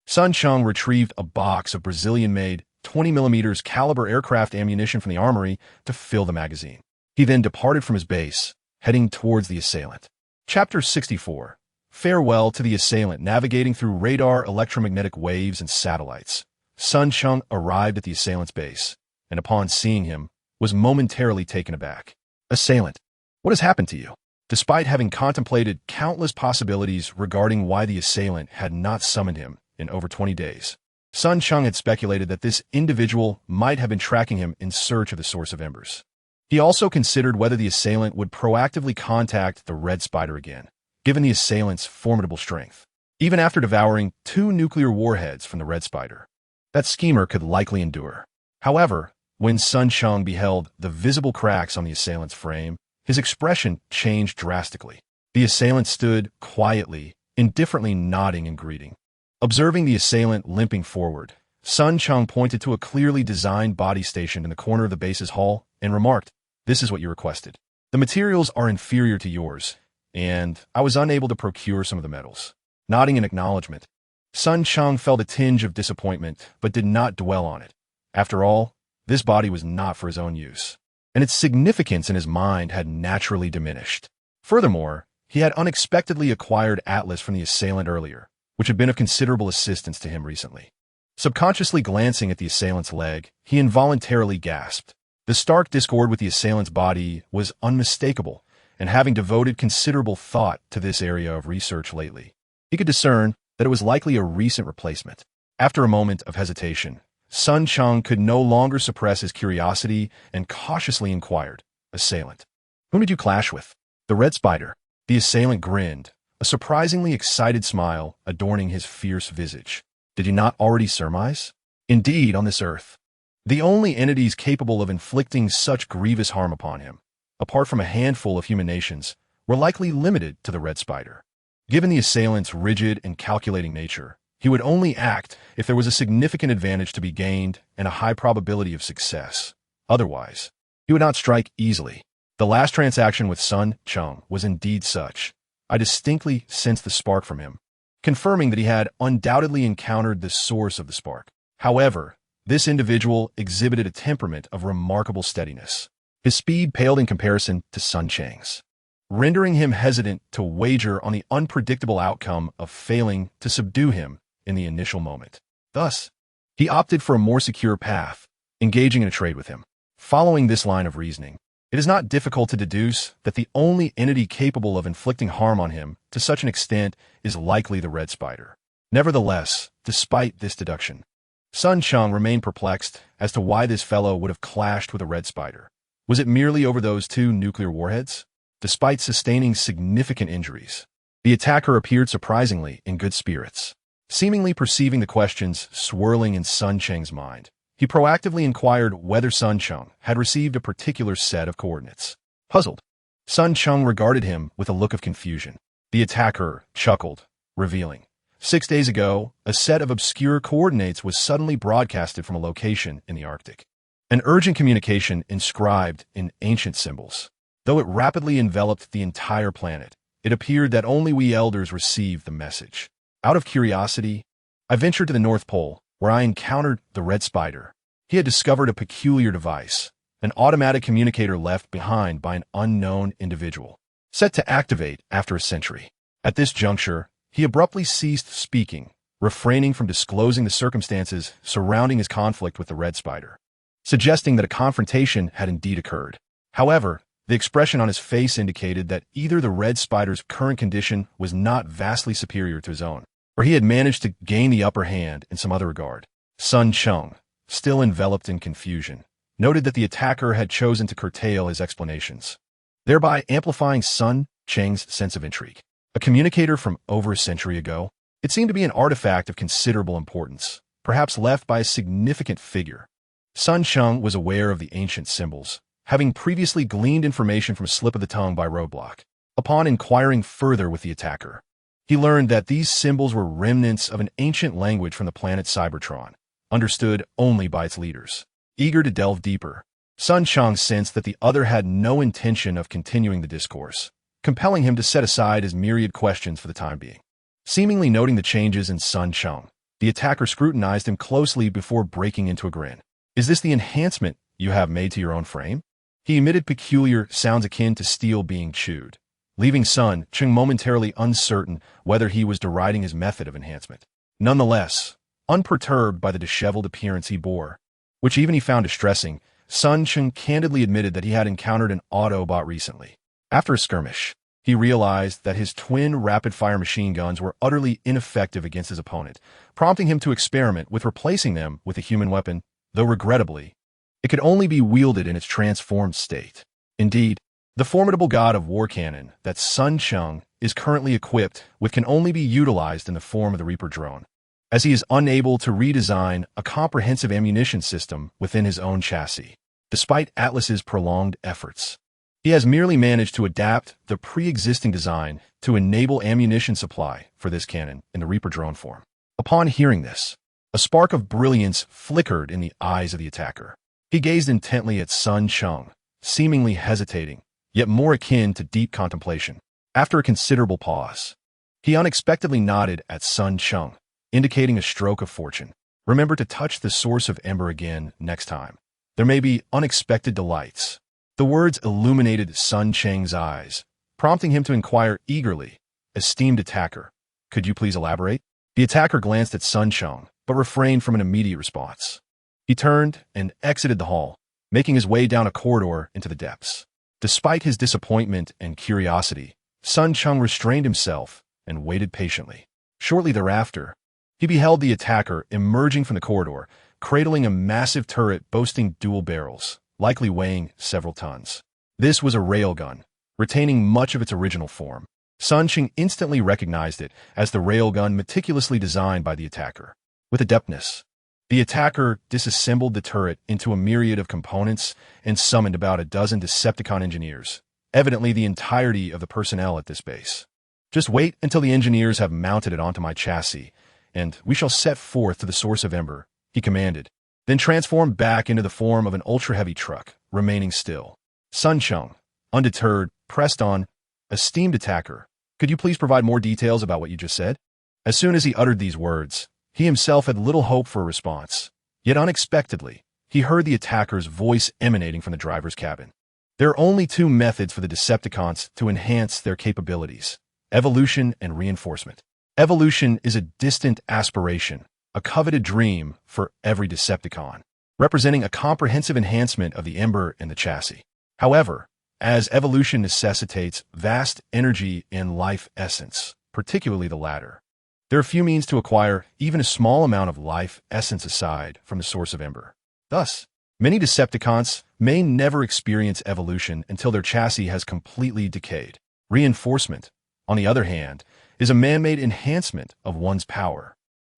Sun Cheng retrieved a box of Brazilian-made 20mm caliber aircraft ammunition from the armory to fill the magazine. He then departed from his base, heading towards the assailant. Chapter 64. Farewell to the assailant. Navigating through radar, electromagnetic waves, and satellites, Sun Cheng arrived at the assailant's base, and upon seeing him, was momentarily taken aback. Assailant, what has happened to you? Despite having contemplated countless possibilities regarding why the assailant had not summoned him in over 20 days, Sun Cheng had speculated that this individual might have been tracking him in search of the source of embers. He also considered whether the assailant would proactively contact the Red Spider again, given the assailant's formidable strength. Even after devouring 2 nuclear warheads from the Red Spider, that schemer could likely endure. However, when Sun Cheng beheld the visible cracks on the assailant's frame, his expression changed drastically. The assailant stood quietly, indifferently nodding and greeting. Observing the assailant limping forward, Sun Cheng pointed to a clearly designed body stationed in the corner of the base's hall and remarked, "This is what you requested. The materials are inferior to yours, and I was unable to procure some of the metals." Nodding in acknowledgement, Sun Cheng felt a tinge of disappointment but did not dwell on it. After all, this body was not for his own use, and its significance in his mind had naturally diminished. Furthermore, he had unexpectedly acquired Atlas from the assailant earlier, which had been of considerable assistance to him recently. Subconsciously glancing at the assailant's leg, he involuntarily gasped. The stark discord with the assailant's body was unmistakable, and having devoted considerable thought to this area of research lately, he could discern that it was likely a recent replacement. After a moment of hesitation, Sun Cheng could no longer suppress his curiosity and cautiously inquired, "Assailant, whom did you clash with?" "The Red Spider." The assailant grinned, a surprisingly excited smile adorning his fierce visage. "Did you not already surmise? Indeed, on this earth, the only entities capable of inflicting such grievous harm upon him, apart from a handful of human nations, were likely limited to the Red Spider. Given the assailant's rigid and calculating nature, he would only act if there was a significant advantage to be gained and a high probability of success. Otherwise, he would not strike easily. The last transaction with Sun Cheng was indeed such. I distinctly sensed the spark from him, confirming that he had undoubtedly encountered the source of the spark. However, this individual exhibited a temperament of remarkable steadiness. His speed paled in comparison to Sun Cheng's, rendering him hesitant to wager on the unpredictable outcome of failing to subdue him in the initial moment. Thus, he opted for a more secure path, engaging in a trade with him. Following this line of reasoning, it is not difficult to deduce that the only entity capable of inflicting harm on him to such an extent is likely the Red Spider. Nevertheless, despite this deduction, Sun Cheng remained perplexed as to why this fellow would have clashed with a Red Spider. Was it merely over those 2 nuclear warheads? Despite sustaining significant injuries, the attacker appeared surprisingly in good spirits. Seemingly perceiving the questions swirling in Sun Cheng's mind, he proactively inquired whether Sun Cheng had received a particular set of coordinates. Puzzled, Sun Cheng regarded him with a look of confusion. The attacker chuckled, revealing, 6 days ago, a set of obscure coordinates was suddenly broadcasted from a location in the Arctic. An urgent communication inscribed in ancient symbols. Though it rapidly enveloped the entire planet, it appeared that only we elders received the message. Out of curiosity, I ventured to the North Pole, where I encountered the Red Spider. He had discovered a peculiar device, an automatic communicator left behind by an unknown individual, set to activate after a century. At this juncture, he abruptly ceased speaking, refraining from disclosing the circumstances surrounding his conflict with the Red Spider, suggesting that a confrontation had indeed occurred. However, the expression on his face indicated that either the Red Spider's current condition was not vastly superior to his own, or he had managed to gain the upper hand in some other regard. Sun Cheng, still enveloped in confusion, noted that the attacker had chosen to curtail his explanations, thereby amplifying Sun Cheng's sense of intrigue. A communicator from over a century ago, it seemed to be an artifact of considerable importance, perhaps left by a significant figure. Sun Cheng was aware of the ancient symbols, having previously gleaned information from a slip of the tongue by roadblock. Upon inquiring further with the attacker, he learned that these symbols were remnants of an ancient language from the planet Cybertron, understood only by its leaders. Eager to delve deeper, Sun Cheng sensed that the other had no intention of continuing the discourse, compelling him to set aside his myriad questions for the time being. Seemingly noting the changes in Sun Cheng, the attacker scrutinized him closely before breaking into a grin. "Is this the enhancement you have made to your own frame?" He emitted peculiar sounds akin to steel being chewed, leaving Sun Cheng momentarily uncertain whether he was deriding his method of enhancement. Nonetheless, unperturbed by the disheveled appearance he bore, which even he found distressing, Sun Cheng candidly admitted that he had encountered an Autobot recently. After a skirmish, he realized that his twin rapid-fire machine guns were utterly ineffective against his opponent, prompting him to experiment with replacing them with a human weapon, though regrettably, it could only be wielded in its transformed state. Indeed, the formidable god of war cannon that Sun Cheng is currently equipped with can only be utilized in the form of the Reaper drone, as he is unable to redesign a comprehensive ammunition system within his own chassis. Despite Atlas's prolonged efforts, he has merely managed to adapt the pre-existing design to enable ammunition supply for this cannon in the Reaper drone form. Upon hearing this, a spark of brilliance flickered in the eyes of the attacker. He gazed intently at Sun Cheng, seemingly hesitating, yet more akin to deep contemplation. After a considerable pause, he unexpectedly nodded at Sun Cheng, indicating a stroke of fortune. "Remember to touch the source of ember again next time. There may be unexpected delights." The words illuminated Sun Cheng's eyes, prompting him to inquire eagerly, "Esteemed attacker, could you please elaborate?" The attacker glanced at Sun Cheng, but refrained from an immediate response. He turned and exited the hall, making his way down a corridor into the depths. Despite his disappointment and curiosity, Sun Cheng restrained himself and waited patiently. Shortly thereafter, he beheld the attacker emerging from the corridor, cradling a massive turret boasting dual barrels, likely weighing several tons. This was a railgun, retaining much of its original form. Sun Cheng instantly recognized it as the railgun meticulously designed by the attacker. With adeptness, the attacker disassembled the turret into a myriad of components and summoned about a dozen Decepticon engineers, evidently the entirety of the personnel at this base. "Just wait until the engineers have mounted it onto my chassis, and we shall set forth to the source of Ember," he commanded, then transformed back into the form of an ultra-heavy truck, remaining still. Sun Cheng, undeterred, pressed on. "Esteemed attacker, could you please provide more details about what you just said?" As soon as he uttered these words, he himself had little hope for a response. Yet unexpectedly, he heard the attacker's voice emanating from the driver's cabin. There are only two methods for the Decepticons to enhance their capabilities: evolution and reinforcement. Evolution is a distant aspiration, a coveted dream for every Decepticon, representing a comprehensive enhancement of the Ember and the chassis. However, as evolution necessitates vast energy and life essence, particularly the latter, there are few means to acquire even a small amount of life essence aside from the source of Ember. Thus, many Decepticons may never experience evolution until their chassis has completely decayed. Reinforcement, on the other hand, is a man-made enhancement of one's power,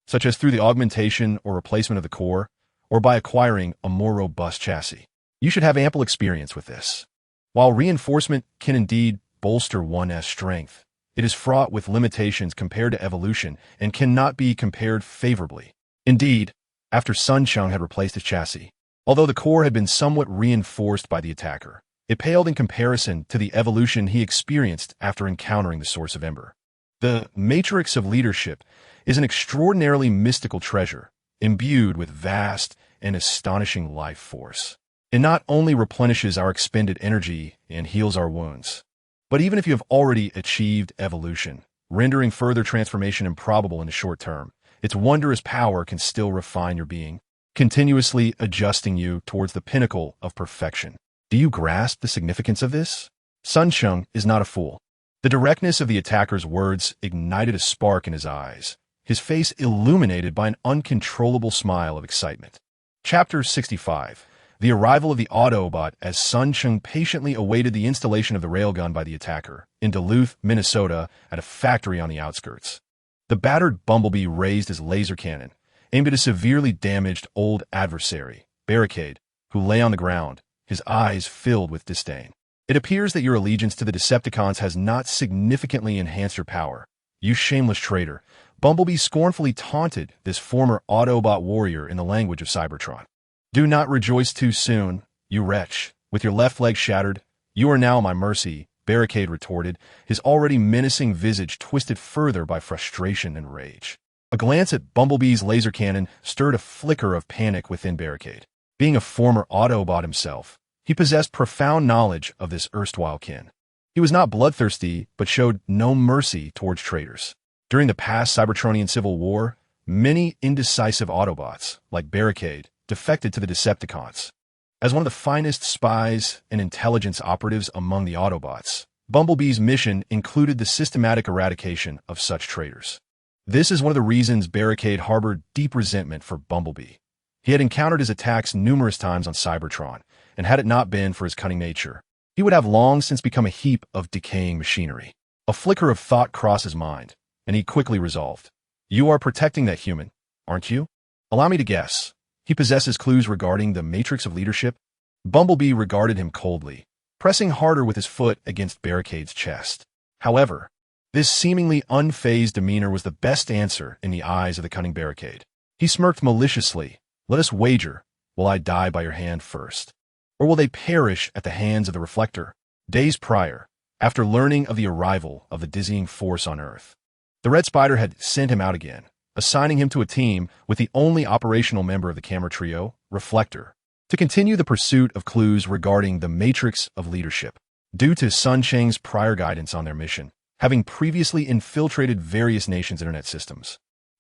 such as through the augmentation or replacement of the core, or by acquiring a more robust chassis. You should have ample experience with this. While reinforcement can indeed bolster one's strength, it is fraught with limitations compared to evolution and cannot be compared favorably. Indeed, after Sun Cheng had replaced his chassis, although the core had been somewhat reinforced by the attacker, it paled in comparison to the evolution he experienced after encountering the source of Ember. The matrix of leadership is an extraordinarily mystical treasure, imbued with vast and astonishing life force. It not only replenishes our expended energy and heals our wounds, but even if you have already achieved evolution, rendering further transformation improbable in the short term, its wondrous power can still refine your being, continuously adjusting you towards the pinnacle of perfection. Do you grasp the significance of this? Sun Cheng is not a fool. The directness of the attacker's words ignited a spark in his eyes, his face illuminated by an uncontrollable smile of excitement. Chapter 65. The arrival of the Autobot as Sun Cheng patiently awaited the installation of the railgun by the attacker in Duluth, Minnesota, at a factory on the outskirts. The battered Bumblebee raised his laser cannon, aimed at a severely damaged old adversary, Barricade, who lay on the ground, his eyes filled with disdain. "It appears that your allegiance to the Decepticons has not significantly enhanced your power. You shameless traitor," Bumblebee scornfully taunted this former Autobot warrior in the language of Cybertron. "Do not rejoice too soon, you wretch. With your left leg shattered, you are now my mercy," Barricade retorted, his already menacing visage twisted further by frustration and rage. A glance at Bumblebee's laser cannon stirred a flicker of panic within Barricade. Being a former Autobot himself, he possessed profound knowledge of this erstwhile kin. He was not bloodthirsty, but showed no mercy towards traitors. During the past Cybertronian Civil War, many indecisive Autobots, like Barricade, defected to the Decepticons. As one of the finest spies and intelligence operatives among the Autobots, Bumblebee's mission included the systematic eradication of such traitors. This is one of the reasons Barricade harbored deep resentment for Bumblebee. He had encountered his attacks numerous times on Cybertron, and had it not been for his cunning nature, he would have long since become a heap of decaying machinery. A flicker of thought crossed his mind, and he quickly resolved. "You are protecting that human, aren't you? Allow me to guess. He possesses clues regarding the matrix of leadership?" Bumblebee regarded him coldly, pressing harder with his foot against Barricade's chest. However, this seemingly unfazed demeanor was the best answer in the eyes of the cunning Barricade. He smirked maliciously. "Let us wager, will I die by your hand first? Or will they perish at the hands of the Reflector?" Days prior, after learning of the arrival of the dizzying force on Earth, the Red Spider had sent him out again, assigning him to a team with the only operational member of the camera trio, Reflector, to continue the pursuit of clues regarding the matrix of leadership. Due to Sun Cheng's prior guidance on their mission, having previously infiltrated various nations' internet systems,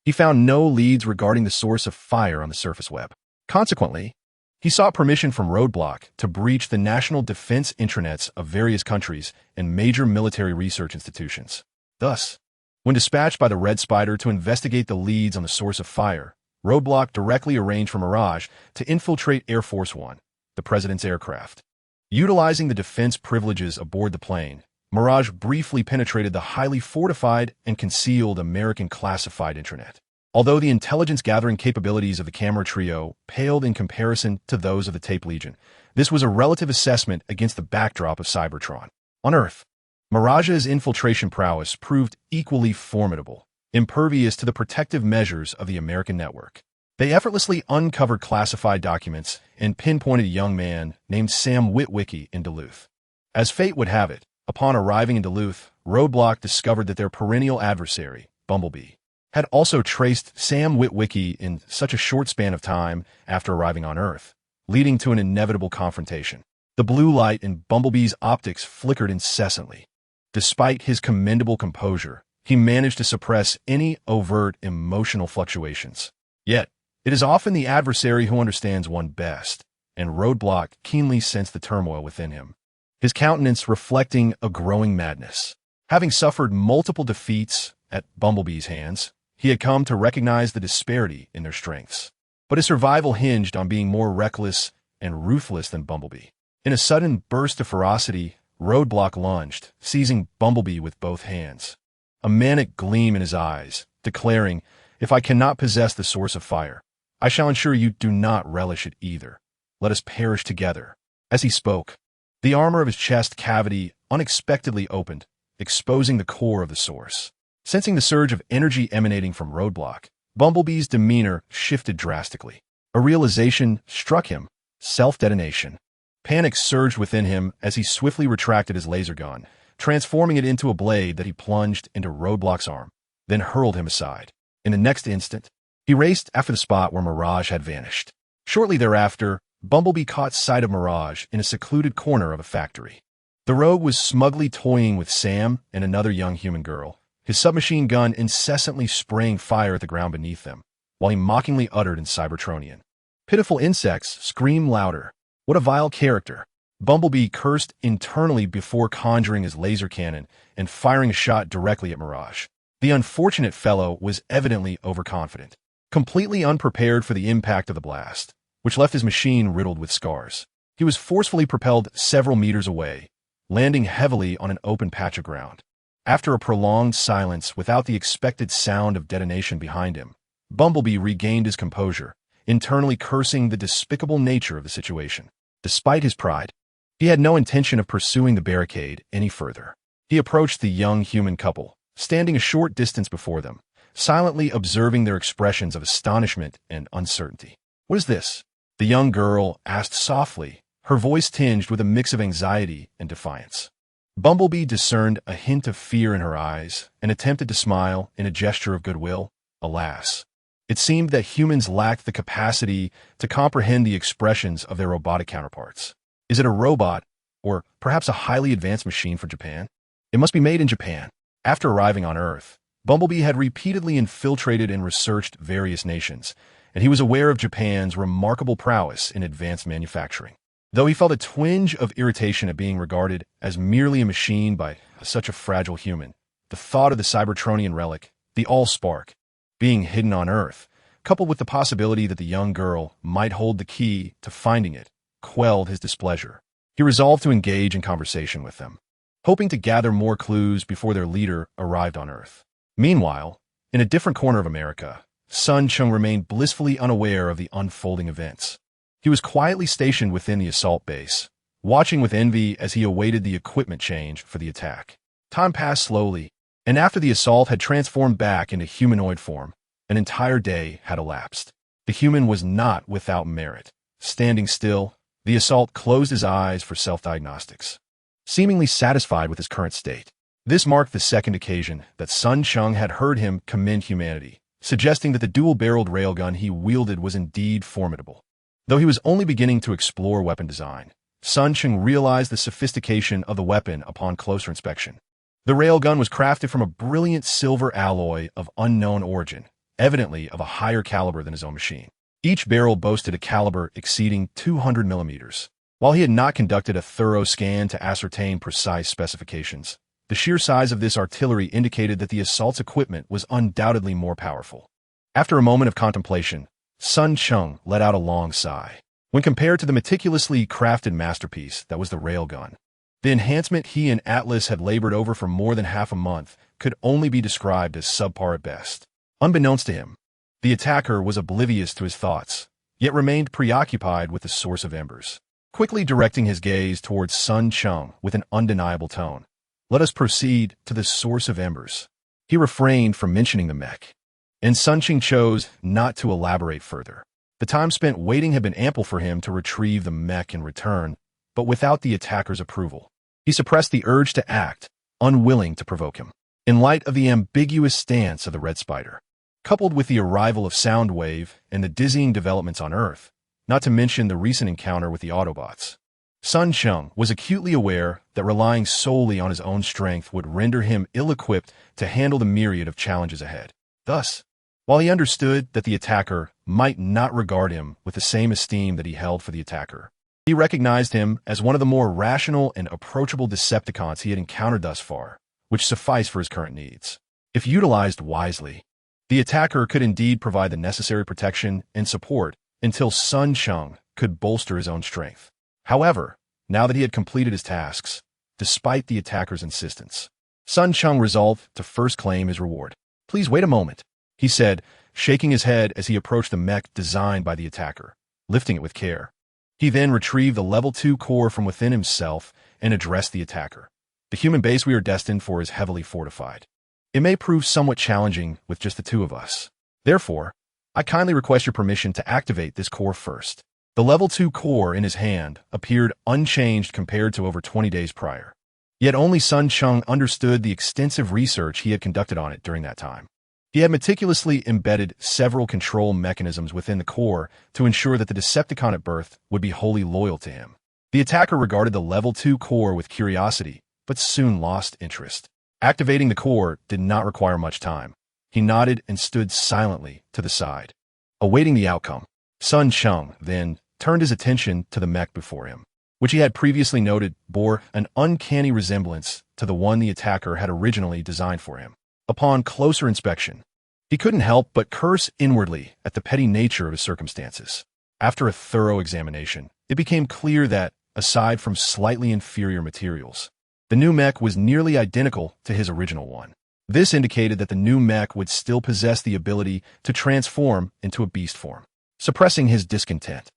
he found no leads regarding the source of fire on the surface web. Consequently, he sought permission from Roadblock to breach the national defense intranets of various countries and major military research institutions. Thus, when dispatched by the Red Spider to investigate the leads on the source of fire, Roadblock directly arranged for Mirage to infiltrate Air Force One, the president's aircraft. Utilizing the defense privileges aboard the plane, Mirage briefly penetrated the highly fortified and concealed American classified intranet. Although the intelligence-gathering capabilities of the camera trio paled in comparison to those of the Tape Legion, this was a relative assessment against the backdrop of Cybertron. On Earth, Mirage's infiltration prowess proved equally formidable, impervious to the protective measures of the American network. They effortlessly uncovered classified documents and pinpointed a young man named Sam Witwicky in Duluth. As fate would have it, upon arriving in Duluth, Roadblock discovered that their perennial adversary, Bumblebee, had also traced Sam Witwicky in such a short span of time after arriving on Earth, leading to an inevitable confrontation. The blue light in Bumblebee's optics flickered incessantly. Despite his commendable composure, he managed to suppress any overt emotional fluctuations. Yet, it is often the adversary who understands one best, and Roadblock keenly sensed the turmoil within him, his countenance reflecting a growing madness. Having suffered multiple defeats at Bumblebee's hands, he had come to recognize the disparity in their strengths. But his survival hinged on being more reckless and ruthless than Bumblebee. In a sudden burst of ferocity, Roadblock lunged, seizing Bumblebee with both hands. A manic gleam in his eyes, declaring, "If I cannot possess the source of fire, I shall ensure you do not relish it either. Let us perish together." As he spoke, the armor of his chest cavity unexpectedly opened, exposing the core of the source. Sensing the surge of energy emanating from Roadblock, Bumblebee's demeanor shifted drastically. A realization struck him: self-detonation. Panic surged within him as he swiftly retracted his laser gun, transforming it into a blade that he plunged into Roadblock's arm, then hurled him aside. In the next instant, he raced after the spot where Mirage had vanished. Shortly thereafter, Bumblebee caught sight of Mirage in a secluded corner of a factory. The rogue was smugly toying with Sam and another young human girl, his submachine gun incessantly spraying fire at the ground beneath them, while he mockingly uttered in Cybertronian, "Pitiful insects, scream louder. What a vile character." Bumblebee cursed internally before conjuring his laser cannon and firing a shot directly at Mirage. The unfortunate fellow was evidently overconfident, completely unprepared for the impact of the blast, which left his machine riddled with scars. He was forcefully propelled several meters away, landing heavily on an open patch of ground. After a prolonged silence without the expected sound of detonation behind him, Bumblebee regained his composure, internally cursing the despicable nature of the situation. Despite his pride, he had no intention of pursuing the barricade any further. He approached the young human couple, standing a short distance before them, silently observing their expressions of astonishment and uncertainty. "What is this?" the young girl asked softly, her voice tinged with a mix of anxiety and defiance. Bumblebee discerned a hint of fear in her eyes and attempted to smile in a gesture of goodwill. Alas, it seemed that humans lacked the capacity to comprehend the expressions of their robotic counterparts. Is it a robot, or perhaps a highly advanced machine for Japan? It must be made in Japan. After arriving on Earth, Bumblebee had repeatedly infiltrated and researched various nations, and he was aware of Japan's remarkable prowess in advanced manufacturing. Though he felt a twinge of irritation at being regarded as merely a machine by such a fragile human, the thought of the Cybertronian relic, the Allspark, being hidden on Earth, coupled with the possibility that the young girl might hold the key to finding it, quelled his displeasure. He resolved to engage in conversation with them, hoping to gather more clues before their leader arrived on Earth. Meanwhile, in a different corner of America, Sun Cheng remained blissfully unaware of the unfolding events. He was quietly stationed within the assault base, watching with envy as he awaited the equipment change for the attack. Time passed slowly, and after the assault had transformed back into humanoid form, an entire day had elapsed. The human was not without merit. Standing still, the assault closed his eyes for self-diagnostics, seemingly satisfied with his current state. This marked the second occasion that Sun Cheng had heard him commend humanity, suggesting that the dual-barreled railgun he wielded was indeed formidable. Though he was only beginning to explore weapon design, Sun Cheng realized the sophistication of the weapon upon closer inspection. The railgun was crafted from a brilliant silver alloy of unknown origin, evidently of a higher caliber than his own machine. Each barrel boasted a caliber exceeding 200 millimeters. While he had not conducted a thorough scan to ascertain precise specifications, the sheer size of this artillery indicated that the assault's equipment was undoubtedly more powerful. After a moment of contemplation, Sun Cheng let out a long sigh. When compared to the meticulously crafted masterpiece that was the railgun, the enhancement he and Atlas had labored over for more than half a month could only be described as subpar at best. Unbeknownst to him, the attacker was oblivious to his thoughts, yet remained preoccupied with the source of embers. Quickly directing his gaze towards Sun Cheng with an undeniable tone, "Let us proceed to the source of embers." He refrained from mentioning the mech, and Sun Cheng chose not to elaborate further. The time spent waiting had been ample for him to retrieve the mech in return, but without the attacker's approval. He suppressed the urge to act, unwilling to provoke him. In light of the ambiguous stance of the Red Spider, coupled with the arrival of Soundwave and the dizzying developments on Earth, not to mention the recent encounter with the Autobots, Sun Cheng was acutely aware that relying solely on his own strength would render him ill-equipped to handle the myriad of challenges ahead. Thus, while he understood that the attacker might not regard him with the same esteem that he held for the attacker, he recognized him as one of the more rational and approachable Decepticons he had encountered thus far, which sufficed for his current needs. If utilized wisely, the attacker could indeed provide the necessary protection and support until Sun Cheng could bolster his own strength. However, now that he had completed his tasks, despite the attacker's insistence, Sun Cheng resolved to first claim his reward. "Please wait a moment," he said, shaking his head as he approached the mech designed by the attacker, lifting it with care. He then retrieved the Level 2 core from within himself and addressed the attacker. "The human base we are destined for is heavily fortified. It may prove somewhat challenging with just the two of us. Therefore, I kindly request your permission to activate this core first." The Level 2 core in his hand appeared unchanged compared to over 20 days prior. Yet only Sun Cheng understood the extensive research he had conducted on it during that time. He had meticulously embedded several control mechanisms within the core to ensure that the Decepticon at birth would be wholly loyal to him. The attacker regarded the Level 2 core with curiosity, but soon lost interest. Activating the core did not require much time. He nodded and stood silently to the side, awaiting the outcome. Sun Cheng then turned his attention to the mech before him, which he had previously noted bore an uncanny resemblance to the one the attacker had originally designed for him. Upon closer inspection, he couldn't help but curse inwardly at the petty nature of his circumstances. After a thorough examination, it became clear that, aside from slightly inferior materials, the new mech was nearly identical to his original one. This indicated that the new mech would still possess the ability to transform into a beast form. Suppressing his discontent,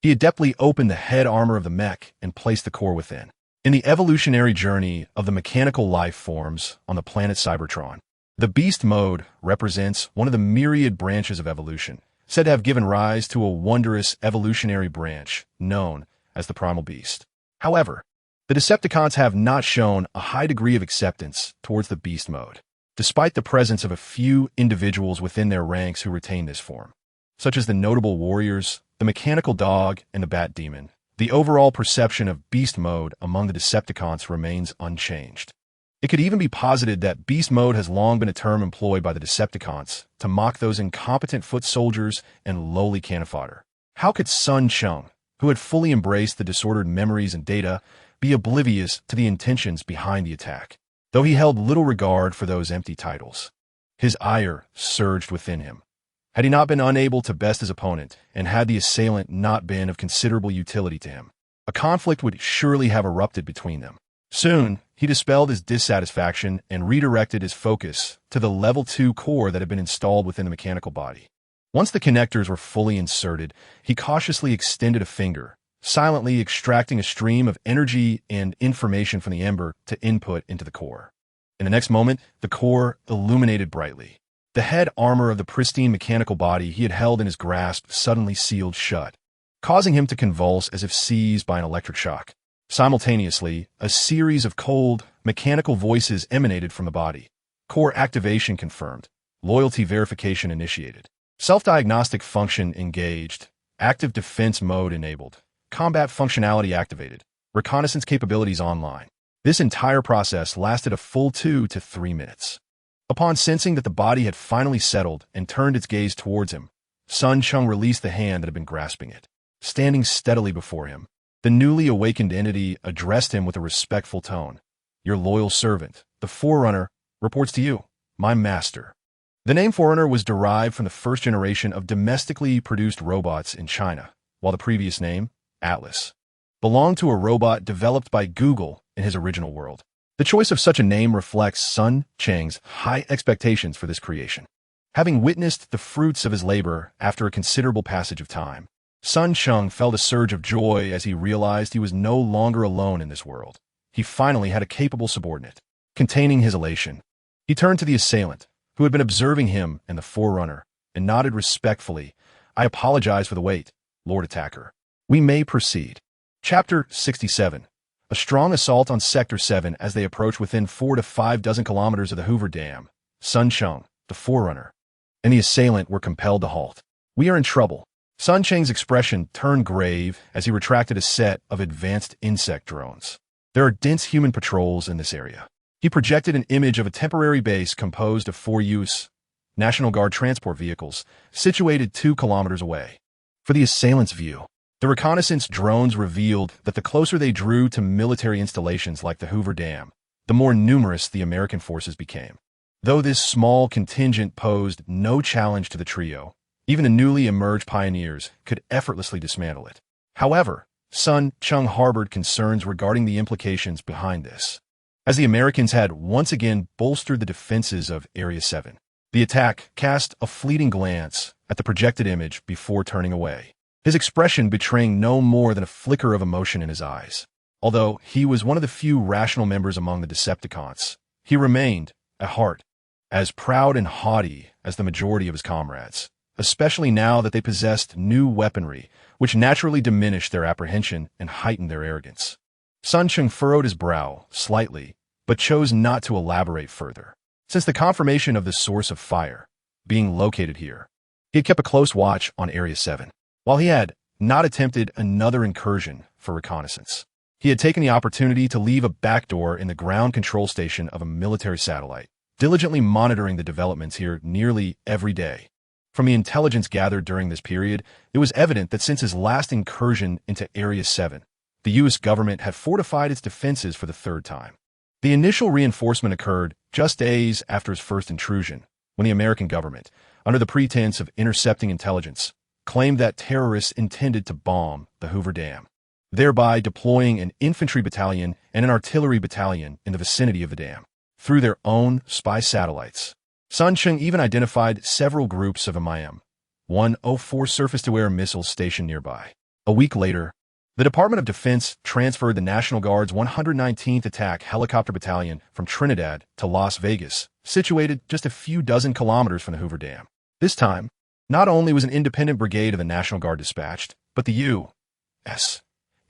he adeptly opened the head armor of the mech and placed the core within. In the evolutionary journey of the mechanical life forms on the planet Cybertron, the beast mode represents one of the myriad branches of evolution, said to have given rise to a wondrous evolutionary branch known as the primal beast. However, the Decepticons have not shown a high degree of acceptance towards the beast mode, despite the presence of a few individuals within their ranks who retain this form, such as the notable warriors, the mechanical dog, and the bat demon. The overall perception of beast mode among the Decepticons remains unchanged. It could even be posited that beast mode has long been a term employed by the Decepticons to mock those incompetent foot soldiers and lowly cannon fodder. How could Sun Cheng, who had fully embraced the disordered memories and data, be oblivious to the intentions behind the attack? Though he held little regard for those empty titles, his ire surged within him. Had he not been unable to best his opponent, and had the assailant not been of considerable utility to him, a conflict would surely have erupted between them. Soon, he dispelled his dissatisfaction and redirected his focus to the Level 2 core that had been installed within the mechanical body. Once the connectors were fully inserted, he cautiously extended a finger, silently extracting a stream of energy and information from the ember to input into the core. In the next moment, the core illuminated brightly. The head armor of the pristine mechanical body he had held in his grasp suddenly sealed shut, causing him to convulse as if seized by an electric shock. Simultaneously, a series of cold, mechanical voices emanated from the body. Core activation confirmed. Loyalty verification initiated. Self-diagnostic function engaged. Active defense mode enabled. Combat functionality activated. Reconnaissance capabilities online. This entire process lasted a full 2 to 3 minutes. Upon sensing that the body had finally settled and turned its gaze towards him, Sun Cheng released the hand that had been grasping it. Standing steadily before him, the newly awakened entity addressed him with a respectful tone. "Your loyal servant, the Forerunner, reports to you, my master." The name Forerunner was derived from the first generation of domestically produced robots in China, while the previous name, Atlas, belonged to a robot developed by Google in his original world. The choice of such a name reflects Sun Cheng's high expectations for this creation. Having witnessed the fruits of his labor after a considerable passage of time, Sun Cheng felt a surge of joy as he realized he was no longer alone in this world. He finally had a capable subordinate. Containing his elation, he turned to the assailant, who had been observing him and the Forerunner, and nodded respectfully. "I apologize for the wait, Lord Attacker. We may proceed." Chapter 67. A strong assault on Sector 7 as they approached within 4 to 5 dozen kilometers of the Hoover Dam. Sun Cheng, the Forerunner, and the assailant were compelled to halt. "We are in trouble." Sun Cheng's expression turned grave as he retracted a set of advanced insect drones. "There are dense human patrols in this area." He projected an image of a temporary base composed of 4 U.S. National Guard transport vehicles, situated 2 kilometers away. For the assailant's view, the reconnaissance drones revealed that the closer they drew to military installations like the Hoover Dam, the more numerous the American forces became. Though this small contingent posed no challenge to the trio, even the newly emerged pioneers could effortlessly dismantle it. However, Sun Cheng harbored concerns regarding the implications behind this. As the Americans had once again bolstered the defenses of Area 7, the attack cast a fleeting glance at the projected image before turning away, his expression betraying no more than a flicker of emotion in his eyes. Although he was one of the few rational members among the Decepticons, he remained, at heart, as proud and haughty as the majority of his comrades, especially now that they possessed new weaponry, which naturally diminished their apprehension and heightened their arrogance. Sun Cheng furrowed his brow slightly, but chose not to elaborate further. Since the confirmation of the source of fire being located here, he had kept a close watch on Area 7. While he had not attempted another incursion for reconnaissance, he had taken the opportunity to leave a backdoor in the ground control station of a military satellite, diligently monitoring the developments here nearly every day. From the intelligence gathered during this period, it was evident that since his last incursion into Area 7, the U.S. government had fortified its defenses for the 3rd time. The initial reinforcement occurred just days after his first intrusion, when the American government, under the pretense of intercepting intelligence, claimed that terrorists intended to bomb the Hoover Dam, thereby deploying an infantry battalion and an artillery battalion in the vicinity of the dam. Through their own spy satellites, Sun Cheng even identified several groups of Mi-104 surface-to-air missiles stationed nearby. A week later, the Department of Defense transferred the National Guard's 119th Attack Helicopter Battalion from Trinidad to Las Vegas, situated just a few dozen kilometers from the Hoover Dam. This time, not only was an independent brigade of the National Guard dispatched, but the U.S.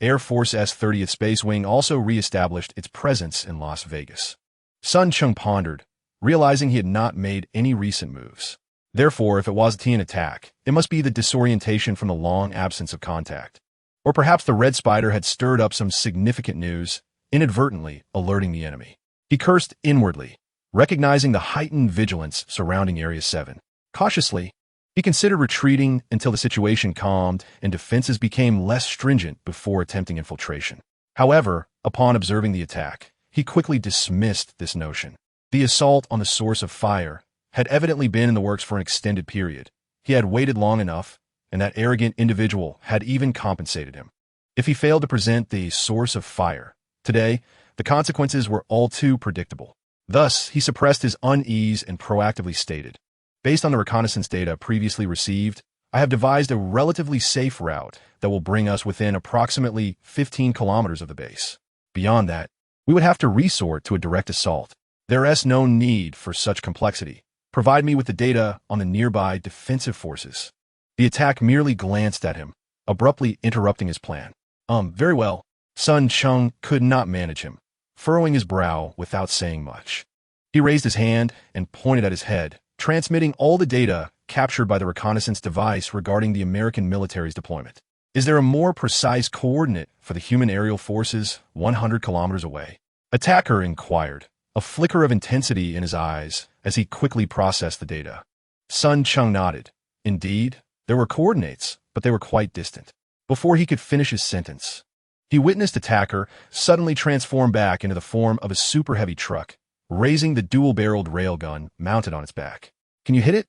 Air Force's 30th Space Wing also re-established its presence in Las Vegas. Sun Cheng pondered, realizing he had not made any recent moves. Therefore, if it was a Tian attack, it must be the disorientation from the long absence of contact. Or perhaps the Red Spider had stirred up some significant news, inadvertently alerting the enemy. He cursed inwardly, recognizing the heightened vigilance surrounding Area 7. Cautiously, he considered retreating until the situation calmed and defenses became less stringent before attempting infiltration. However, upon observing the attack, he quickly dismissed this notion. The assault on the source of fire had evidently been in the works for an extended period. He had waited long enough, and that arrogant individual had even compensated him. If he failed to present the source of fire, today, the consequences were all too predictable. Thus, he suppressed his unease and proactively stated, "Based on the reconnaissance data previously received, I have devised a relatively safe route that will bring us within approximately 15 kilometers of the base. Beyond that, we would have to resort to a direct assault. There is no need for such complexity. Provide me with the data on the nearby defensive forces." The attack merely glanced at him, abruptly interrupting his plan. Very well." Sun Cheng could not manage him, furrowing his brow without saying much. He raised his hand and pointed at his head, transmitting all the data captured by the reconnaissance device regarding the American military's deployment. "Is there a more precise coordinate for the human aerial forces 100 kilometers away?" Attacker inquired, a flicker of intensity in his eyes as he quickly processed the data. Cheng nodded. Indeed, there were coordinates, but they were quite distant. Before he could finish his sentence, he witnessed attacker suddenly transform back into the form of a super-heavy truck, raising the dual-barreled railgun mounted on its back. "Can you hit it?"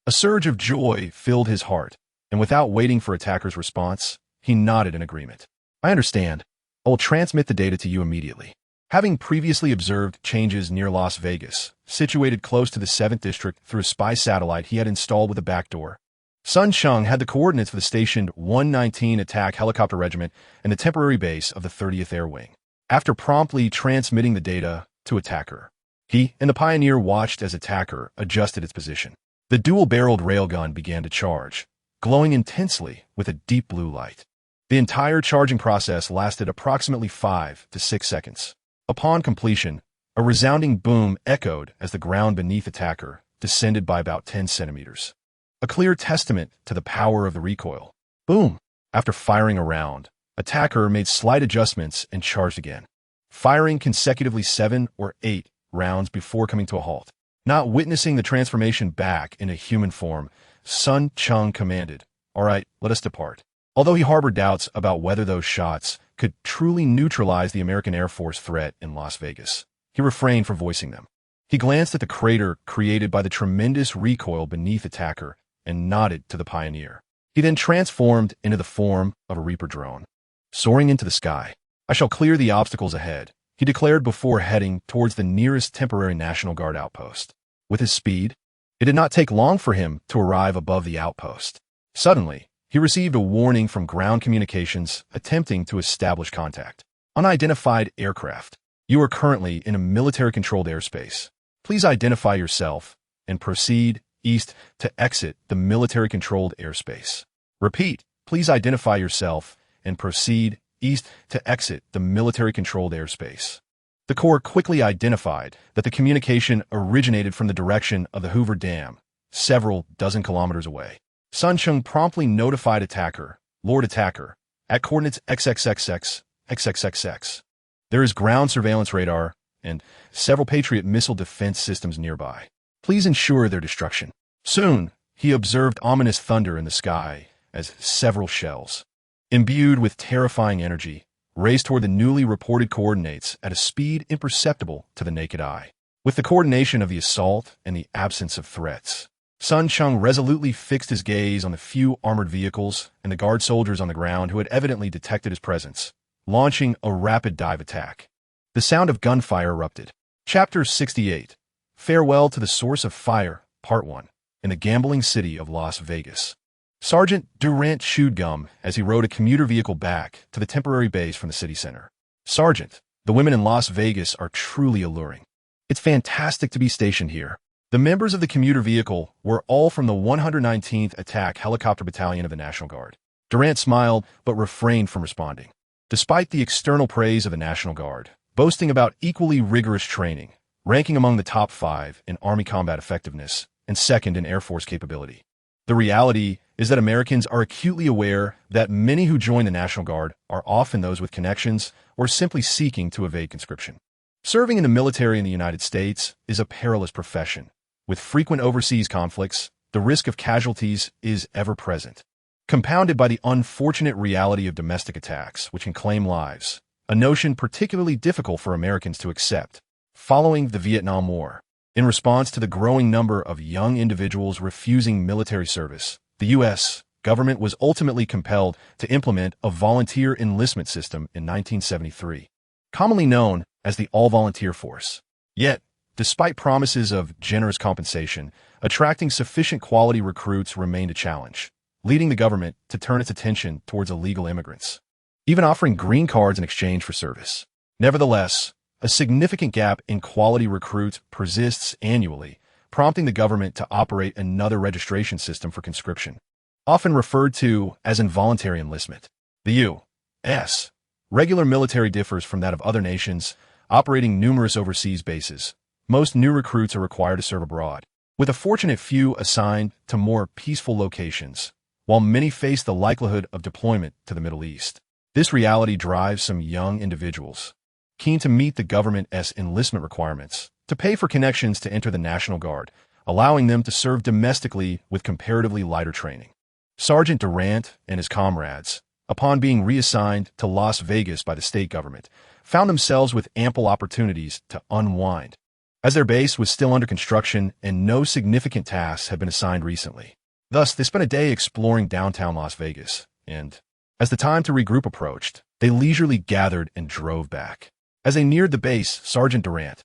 A surge of joy filled his heart, and without waiting for attacker's response, he nodded in agreement. "I understand. I will transmit the data to you immediately." Having previously observed changes near Las Vegas, situated close to the 7th District through a spy satellite he had installed with a backdoor, Cheng had the coordinates for the stationed 119 Attack Helicopter Regiment and the temporary base of the 30th Air Wing. After promptly transmitting the data to attacker, he and the Pioneer watched as attacker adjusted its position. The dual-barreled railgun began to charge, glowing intensely with a deep blue light. The entire charging process lasted approximately 5 to 6 seconds. Upon completion, a resounding boom echoed as the ground beneath attacker descended by about 10 centimeters. A clear testament to the power of the recoil. Boom! After firing a round, attacker made slight adjustments and charged again, firing consecutively 7 or 8 rounds before coming to a halt. Not witnessing the transformation back into human form, Cheng commanded, "All right, let us depart." Although he harbored doubts about whether those shots could truly neutralize the American Air Force threat in Las Vegas, he refrained from voicing them. He glanced at the crater created by the tremendous recoil beneath attacker and nodded to the Pioneer. He then transformed into the form of a Reaper drone, soaring into the sky. "I shall clear the obstacles ahead," he declared before heading towards the nearest temporary National Guard outpost. With his speed, it did not take long for him to arrive above the outpost. Suddenly, he received a warning from ground communications attempting to establish contact. "Unidentified aircraft. You are currently in a military-controlled airspace. Please identify yourself and proceed east to exit the military-controlled airspace. Repeat, please identify yourself and proceed east to exit the military-controlled airspace." The Corps quickly identified that the communication originated from the direction of the Hoover Dam, several dozen kilometers away. Cheng promptly notified attacker, "Lord Attacker, at coordinates XXXX. There is ground surveillance radar and several Patriot missile defense systems nearby. Please ensure their destruction." Soon, he observed ominous thunder in the sky as several shells, imbued with terrifying energy, raced toward the newly reported coordinates at a speed imperceptible to the naked eye. With the coordination of the assault and the absence of threats, Cheng resolutely fixed his gaze on the few armored vehicles and the guard soldiers on the ground who had evidently detected his presence, launching a rapid dive attack. The sound of gunfire erupted. Chapter 68. Farewell to the Source of Fire, Part 1. In the gambling city of Las Vegas, Sergeant Durant chewed gum as he rode a commuter vehicle back to the temporary base from the city center. "Sergeant, the women in Las Vegas are truly alluring. It's fantastic to be stationed here." The members of the commuter vehicle were all from the 119th Attack Helicopter Battalion of the National Guard. Durant smiled but refrained from responding. Despite the external praise of the National Guard, boasting about equally rigorous training, ranking among the top 5 in Army combat effectiveness and second in Air Force capability, the reality is that Americans are acutely aware that many who join the National Guard are often those with connections or simply seeking to evade conscription. Serving in the military in the United States is a perilous profession. With frequent overseas conflicts, the risk of casualties is ever present, compounded by the unfortunate reality of domestic attacks, which can claim lives, a notion particularly difficult for Americans to accept. Following the Vietnam War, in response to the growing number of young individuals refusing military service, the U.S. government was ultimately compelled to implement a volunteer enlistment system in 1973, commonly known as the All-Volunteer Force. Yet, despite promises of generous compensation, attracting sufficient quality recruits remained a challenge, leading the government to turn its attention towards illegal immigrants, even offering green cards in exchange for service. Nevertheless, a significant gap in quality recruits persists annually, prompting the government to operate another registration system for conscription, often referred to as involuntary enlistment. The U.S. regular military differs from that of other nations, operating numerous overseas bases. Most new recruits are required to serve abroad, with a fortunate few assigned to more peaceful locations, while many face the likelihood of deployment to the Middle East. This reality drives some young individuals keen to meet the government's enlistment requirements, to pay for connections to enter the National Guard, allowing them to serve domestically with comparatively lighter training. Sergeant Durant and his comrades, upon being reassigned to Las Vegas by the state government, found themselves with ample opportunities to unwind, as their base was still under construction and no significant tasks had been assigned recently. Thus, they spent a day exploring downtown Las Vegas, and, as the time to regroup approached, they leisurely gathered and drove back. As they neared the base, Sergeant Durant,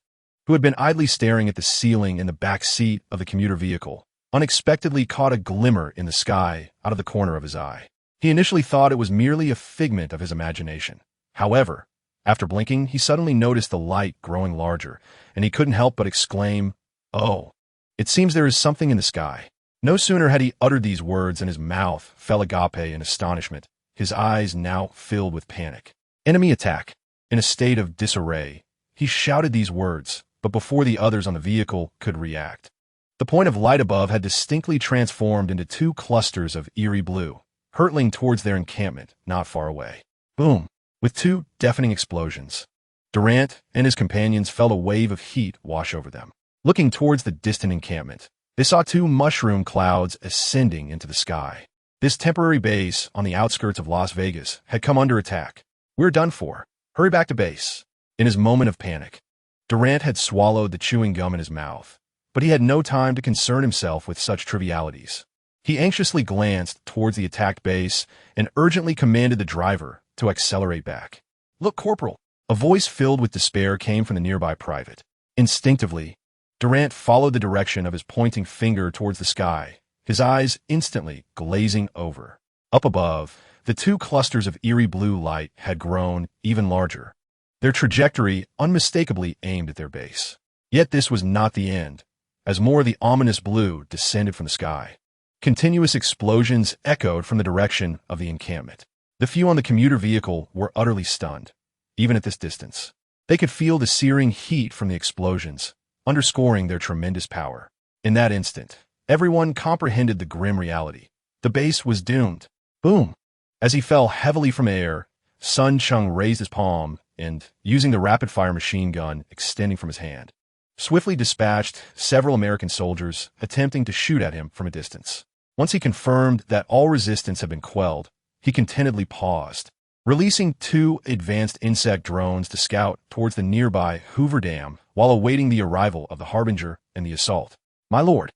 who had been idly staring at the ceiling in the back seat of the commuter vehicle, unexpectedly caught a glimmer in the sky out of the corner of his eye. He initially thought it was merely a figment of his imagination. However, after blinking, he suddenly noticed the light growing larger, and he couldn't help but exclaim, "Oh, it seems there is something in the sky." No sooner had he uttered these words than his mouth fell agape in astonishment, his eyes now filled with panic. Enemy attack. In a state of disarray, he shouted these words, but before the others on the vehicle could react, the point of light above had distinctly transformed into two clusters of eerie blue, hurtling towards their encampment not far away. Boom! With two deafening explosions, Durant and his companions felt a wave of heat wash over them. Looking towards the distant encampment, they saw two mushroom clouds ascending into the sky. This temporary base on the outskirts of Las Vegas had come under attack. "We're done for. Hurry back to base." In his moment of panic, Durant had swallowed the chewing gum in his mouth, but he had no time to concern himself with such trivialities. He anxiously glanced towards the attacked base and urgently commanded the driver to accelerate back. "Look, Corporal!" A voice filled with despair came from the nearby private. Instinctively, Durant followed the direction of his pointing finger towards the sky, his eyes instantly glazing over. Up above, the two clusters of eerie blue light had grown even larger, their trajectory unmistakably aimed at their base. Yet this was not the end, as more of the ominous blue descended from the sky. Continuous explosions echoed from the direction of the encampment. The few on the commuter vehicle were utterly stunned, even at this distance. They could feel the searing heat from the explosions, underscoring their tremendous power. In that instant, everyone comprehended the grim reality. The base was doomed. Boom! As he fell heavily from air, Cheng raised his palm and, using the rapid-fire machine gun extending from his hand, swiftly dispatched several American soldiers attempting to shoot at him from a distance. Once he confirmed that all resistance had been quelled, he contentedly paused, releasing two advanced insect drones to scout towards the nearby Hoover Dam while awaiting the arrival of the Harbinger and the assault. My lord,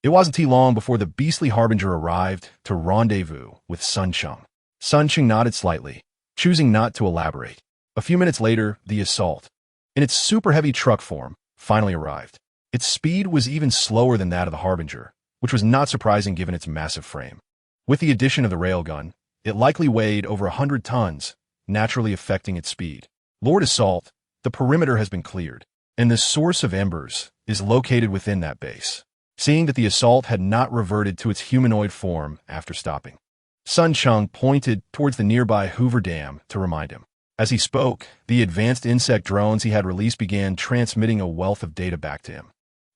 it wasn't too long before the beastly Harbinger arrived to rendezvous with Cheng. Cheng nodded slightly, choosing not to elaborate. A few minutes later, the assault, in its super-heavy truck form, finally arrived. Its speed was even slower than that of the Harbinger, which was not surprising given its massive frame. With the addition of the railgun, it likely weighed over 100 tons, naturally affecting its speed. Lord Assault, the perimeter has been cleared, and the source of embers is located within that base. Seeing that the assault had not reverted to its humanoid form after stopping, Cheng pointed towards the nearby Hoover Dam to remind him. As he spoke, the advanced insect drones he had released began transmitting a wealth of data back to him.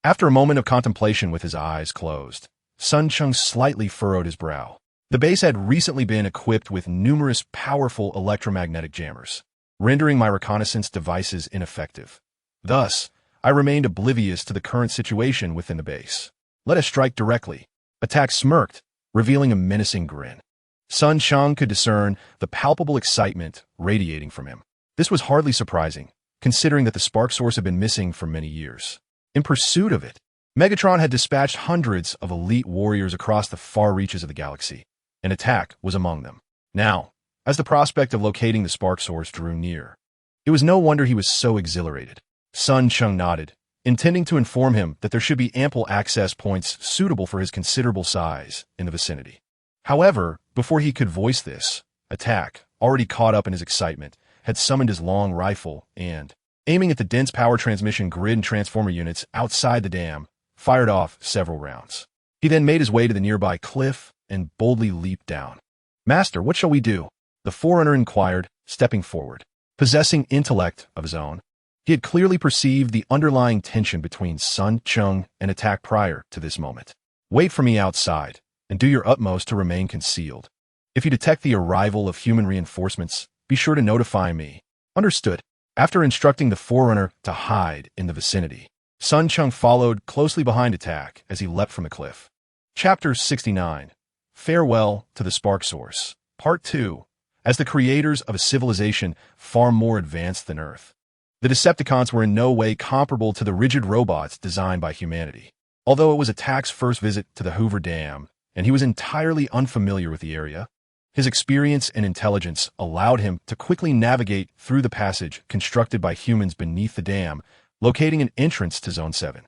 After a moment of contemplation with his eyes closed, Cheng slightly furrowed his brow. The base had recently been equipped with numerous powerful electromagnetic jammers, rendering my reconnaissance devices ineffective. Thus, I remained oblivious to the current situation within the base. "Let us strike directly." Attack smirked, revealing a menacing grin. Cheng could discern the palpable excitement radiating from him. This was hardly surprising, considering that the spark source had been missing for many years. In pursuit of it, Megatron had dispatched hundreds of elite warriors across the far reaches of the galaxy. An attack was among them. Now, as the prospect of locating the spark source drew near, it was no wonder he was so exhilarated. Cheng nodded, intending to inform him that there should be ample access points suitable for his considerable size in the vicinity. However, before he could voice this, Attack, already caught up in his excitement, had summoned his long rifle and, aiming at the dense power transmission grid and transformer units outside the dam, fired off several rounds. He then made his way to the nearby cliff and boldly leaped down. "Master, what shall we do?" the Forerunner inquired, stepping forward. Possessing intellect of his own, he had clearly perceived the underlying tension between Cheng and Attack prior to this moment. "Wait for me outside, and do your utmost to remain concealed. If you detect the arrival of human reinforcements, be sure to notify me." "Understood." After instructing the Forerunner to hide in the vicinity, Sun Cheng followed closely behind attack as he leapt from the cliff. Chapter 69. Farewell to the Spark Source. Part 2. As the creators of a civilization far more advanced than Earth, the Decepticons were in no way comparable to the rigid robots designed by humanity. Although it was Attack's first visit to the Hoover Dam, and he was entirely unfamiliar with the area, his experience and intelligence allowed him to quickly navigate through the passage constructed by humans beneath the dam, locating an entrance to Zone 7.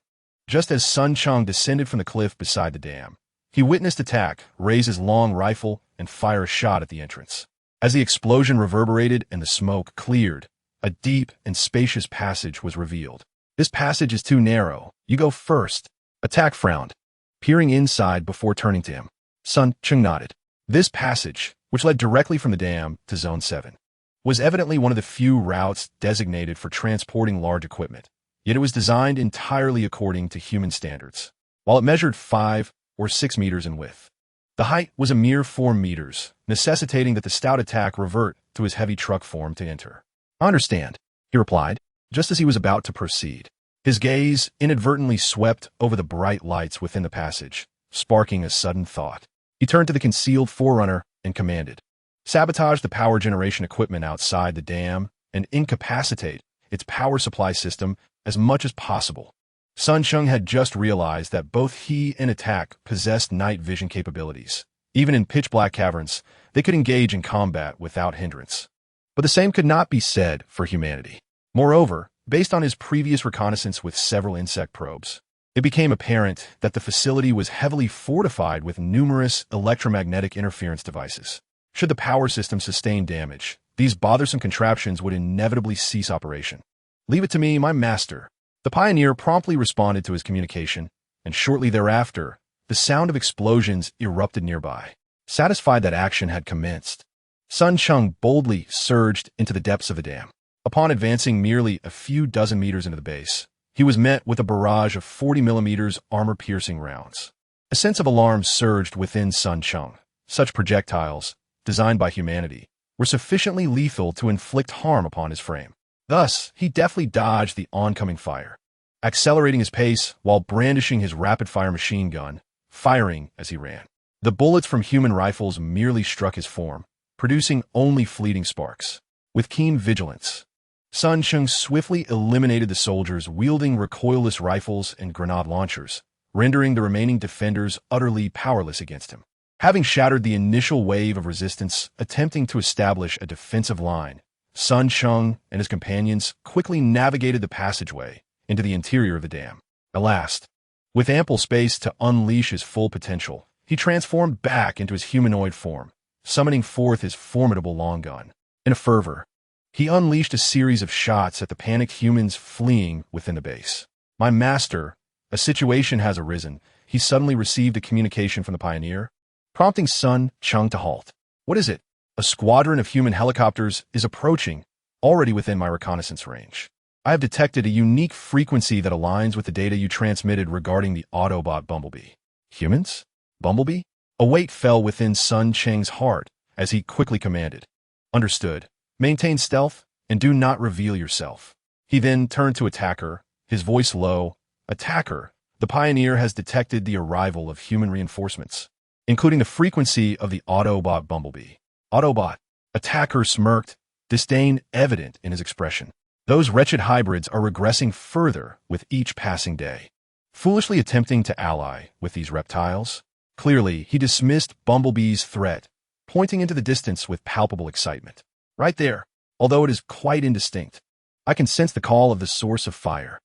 Just as Sun Cheng descended from the cliff beside the dam, he witnessed Attack raise his long rifle and fire a shot at the entrance. As the explosion reverberated and the smoke cleared, a deep and spacious passage was revealed. This passage is too narrow. You go first. Attack frowned, peering inside before turning to him. Sun Cheng nodded. This passage, which led directly from the dam to Zone 7, was evidently one of the few routes designated for transporting large equipment, yet it was designed entirely according to human standards. While it measured 5 or 6 meters in width, the height was a mere 4 meters, necessitating that the stout Attack revert to his heavy truck form to enter. I understand, he replied, just as he was about to proceed. His gaze inadvertently swept over the bright lights within the passage, sparking a sudden thought. He turned to the concealed Forerunner and commanded, "Sabotage the power generation equipment outside the dam and incapacitate its power supply system as much as possible." Sun Cheng had just realized that both he and Attack possessed night vision capabilities. Even in pitch-black caverns, they could engage in combat without hindrance. But the same could not be said for humanity. Moreover, based on his previous reconnaissance with several insect probes, it became apparent that the facility was heavily fortified with numerous electromagnetic interference devices. Should the power system sustain damage, these bothersome contraptions would inevitably cease operation. "Leave it to me, my master." The pioneer promptly responded to his communication, and shortly thereafter, the sound of explosions erupted nearby. Satisfied that action had commenced, Sun Cheng boldly surged into the depths of the dam. Upon advancing merely a few dozen meters into the base, he was met with a barrage of 40mm armor-piercing rounds. A sense of alarm surged within Sun Cheng. Such projectiles, designed by humanity, were sufficiently lethal to inflict harm upon his frame. Thus, he deftly dodged the oncoming fire, accelerating his pace while brandishing his rapid-fire machine gun, firing as he ran. The bullets from human rifles merely struck his form, producing only fleeting sparks. With keen vigilance, Sun Cheng swiftly eliminated the soldiers wielding recoilless rifles and grenade launchers, rendering the remaining defenders utterly powerless against him. Having shattered the initial wave of resistance attempting to establish a defensive line, Sun Cheng and his companions quickly navigated the passageway into the interior of the dam. At last, with ample space to unleash his full potential, he transformed back into his humanoid form, summoning forth his formidable long gun. In a fervor, he unleashed a series of shots at the panicked humans fleeing within the base. "My master, a situation has arisen." He suddenly received a communication from the pioneer, prompting Sun Cheng to halt. "What is it?" "A squadron of human helicopters is approaching, already within my reconnaissance range. I have detected a unique frequency that aligns with the data you transmitted regarding the Autobot Bumblebee." "Humans? Bumblebee?" A weight fell within Sun Cheng's heart as he quickly commanded, "Understood. Maintain stealth and do not reveal yourself." He then turned to Attacker, his voice low. "Attacker, the pioneer has detected the arrival of human reinforcements, including the frequency of the Autobot Bumblebee." "Autobot?" Attacker smirked, disdain evident in his expression. "Those wretched hybrids are regressing further with each passing day." Foolishly attempting to ally with these reptiles, clearly he dismissed Bumblebee's threat, pointing into the distance with palpable excitement. "Right there, although it is quite indistinct. I can sense the call of the source of fire.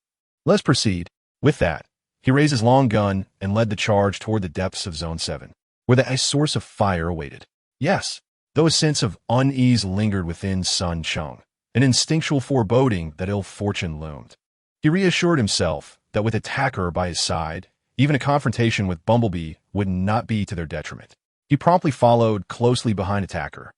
Let's proceed." With that, he raised his long gun and led the charge toward the depths of Zone 7, where the source of fire awaited. Yes, though a sense of unease lingered within Sun Cheng, an instinctual foreboding that ill fortune loomed. He reassured himself that with Attacker by his side, even a confrontation with Bumblebee would not be to their detriment. He promptly followed closely behind Attacker,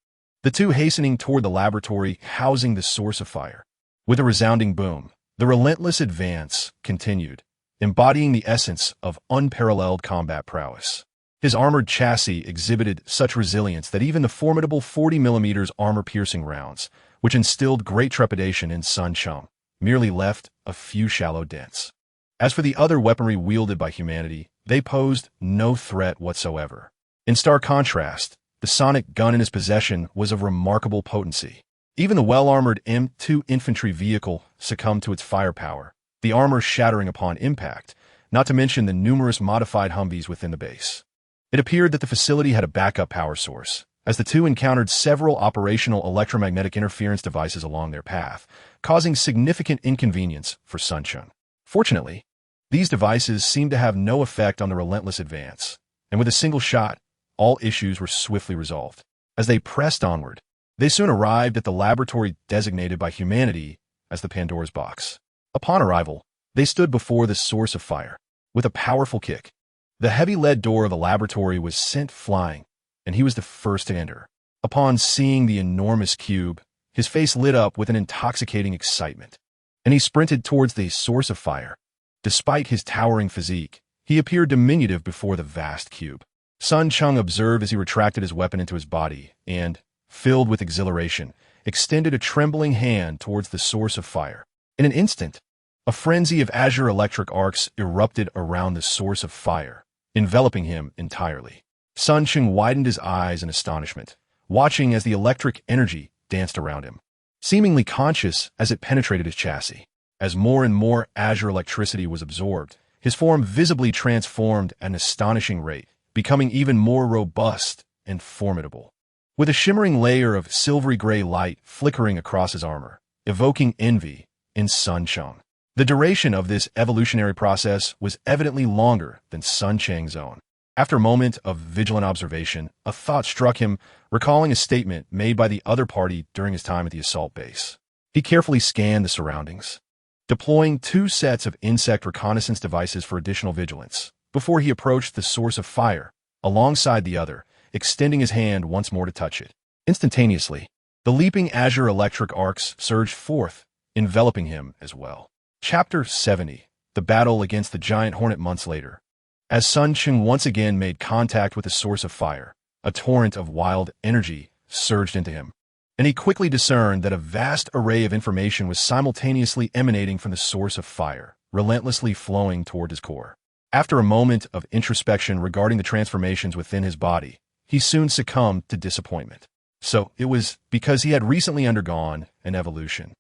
the two hastening toward the laboratory housing the source of fire. With a resounding boom, the relentless advance continued, embodying the essence of unparalleled combat prowess. His armored chassis exhibited such resilience that even the formidable 40mm armor-piercing rounds, which instilled great trepidation in Sun Cheng, merely left a few shallow dents. As for the other weaponry wielded by humanity, they posed no threat whatsoever. In stark contrast, the sonic gun in his possession was of remarkable potency. Even the well-armored M2 infantry vehicle succumbed to its firepower, the armor shattering upon impact, not to mention the numerous modified Humvees within the base. It appeared that the facility had a backup power source, as the two encountered several operational electromagnetic interference devices along their path, causing significant inconvenience for Sun Cheng. Fortunately, these devices seemed to have no effect on the relentless advance, and with a single shot, all issues were swiftly resolved. As they pressed onward, they soon arrived at the laboratory designated by humanity as the Pandora's Box. Upon arrival, they stood before the source of fire. With a powerful kick, the heavy lead door of the laboratory was sent flying, and he was the first to enter. Upon seeing the enormous cube, his face lit up with an intoxicating excitement, and he sprinted towards the source of fire. Despite his towering physique, he appeared diminutive before the vast cube. Sun Cheng observed as he retracted his weapon into his body and, filled with exhilaration, extended a trembling hand towards the source of fire. In an instant, a frenzy of azure electric arcs erupted around the source of fire, enveloping him entirely. Sun Cheng widened his eyes in astonishment, watching as the electric energy danced around him, seemingly conscious as it penetrated his chassis. As more and more azure electricity was absorbed, his form visibly transformed at an astonishing rate, becoming even more robust and formidable. With a shimmering layer of silvery gray light flickering across his armor, evoking envy in Sun Cheng. The duration of this evolutionary process was evidently longer than Sun Cheng's own. After a moment of vigilant observation, a thought struck him, recalling a statement made by the other party during his time at the assault base. He carefully scanned the surroundings, deploying 2 sets of insect reconnaissance devices for additional vigilance, before he approached the source of fire, alongside the other, extending his hand once more to touch it. Instantaneously, the leaping azure electric arcs surged forth, enveloping him as well. Chapter 70. The Battle Against the Giant Hornet. Months later, as Sun Cheng once again made contact with the source of fire, a torrent of wild energy surged into him, and he quickly discerned that a vast array of information was simultaneously emanating from the source of fire, relentlessly flowing toward his core. After a moment of introspection regarding the transformations within his body, he soon succumbed to disappointment. So it was because he had recently undergone an evolution.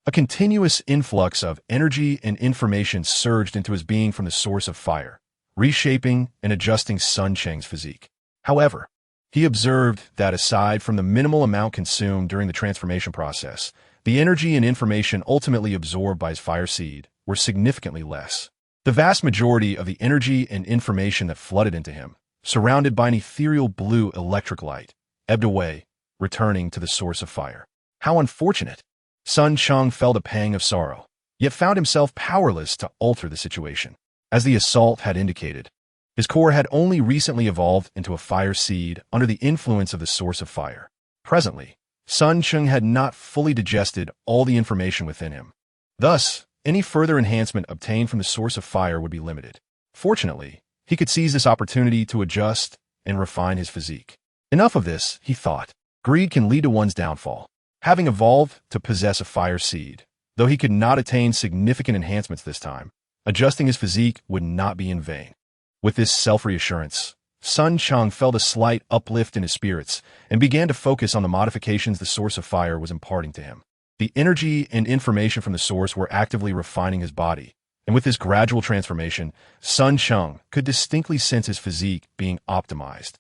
A continuous influx of energy and information surged into his being from the source of fire, reshaping and adjusting Sun Cheng's physique. However, he observed that aside from the minimal amount consumed during the transformation process, the energy and information ultimately absorbed by his fire seed were significantly less. The vast majority of the energy and information that flooded into him, surrounded by an ethereal blue electric light, ebbed away, returning to the source of fire. How unfortunate! Sun Cheng felt a pang of sorrow, yet found himself powerless to alter the situation. As the assault had indicated, his core had only recently evolved into a fire seed under the influence of the source of fire. Presently, Sun Cheng had not fully digested all the information within him. Thus, any further enhancement obtained from the source of fire would be limited. Fortunately, he could seize this opportunity to adjust and refine his physique. Enough of this, he thought. Greed can lead to one's downfall. Having evolved to possess a fire seed, though he could not attain significant enhancements this time, adjusting his physique would not be in vain. With this self-reassurance, Sun Cheng felt a slight uplift in his spirits and began to focus on the modifications the source of fire was imparting to him. The energy and information from the source were actively refining his body, and with this gradual transformation, Sun Cheng could distinctly sense his physique being optimized.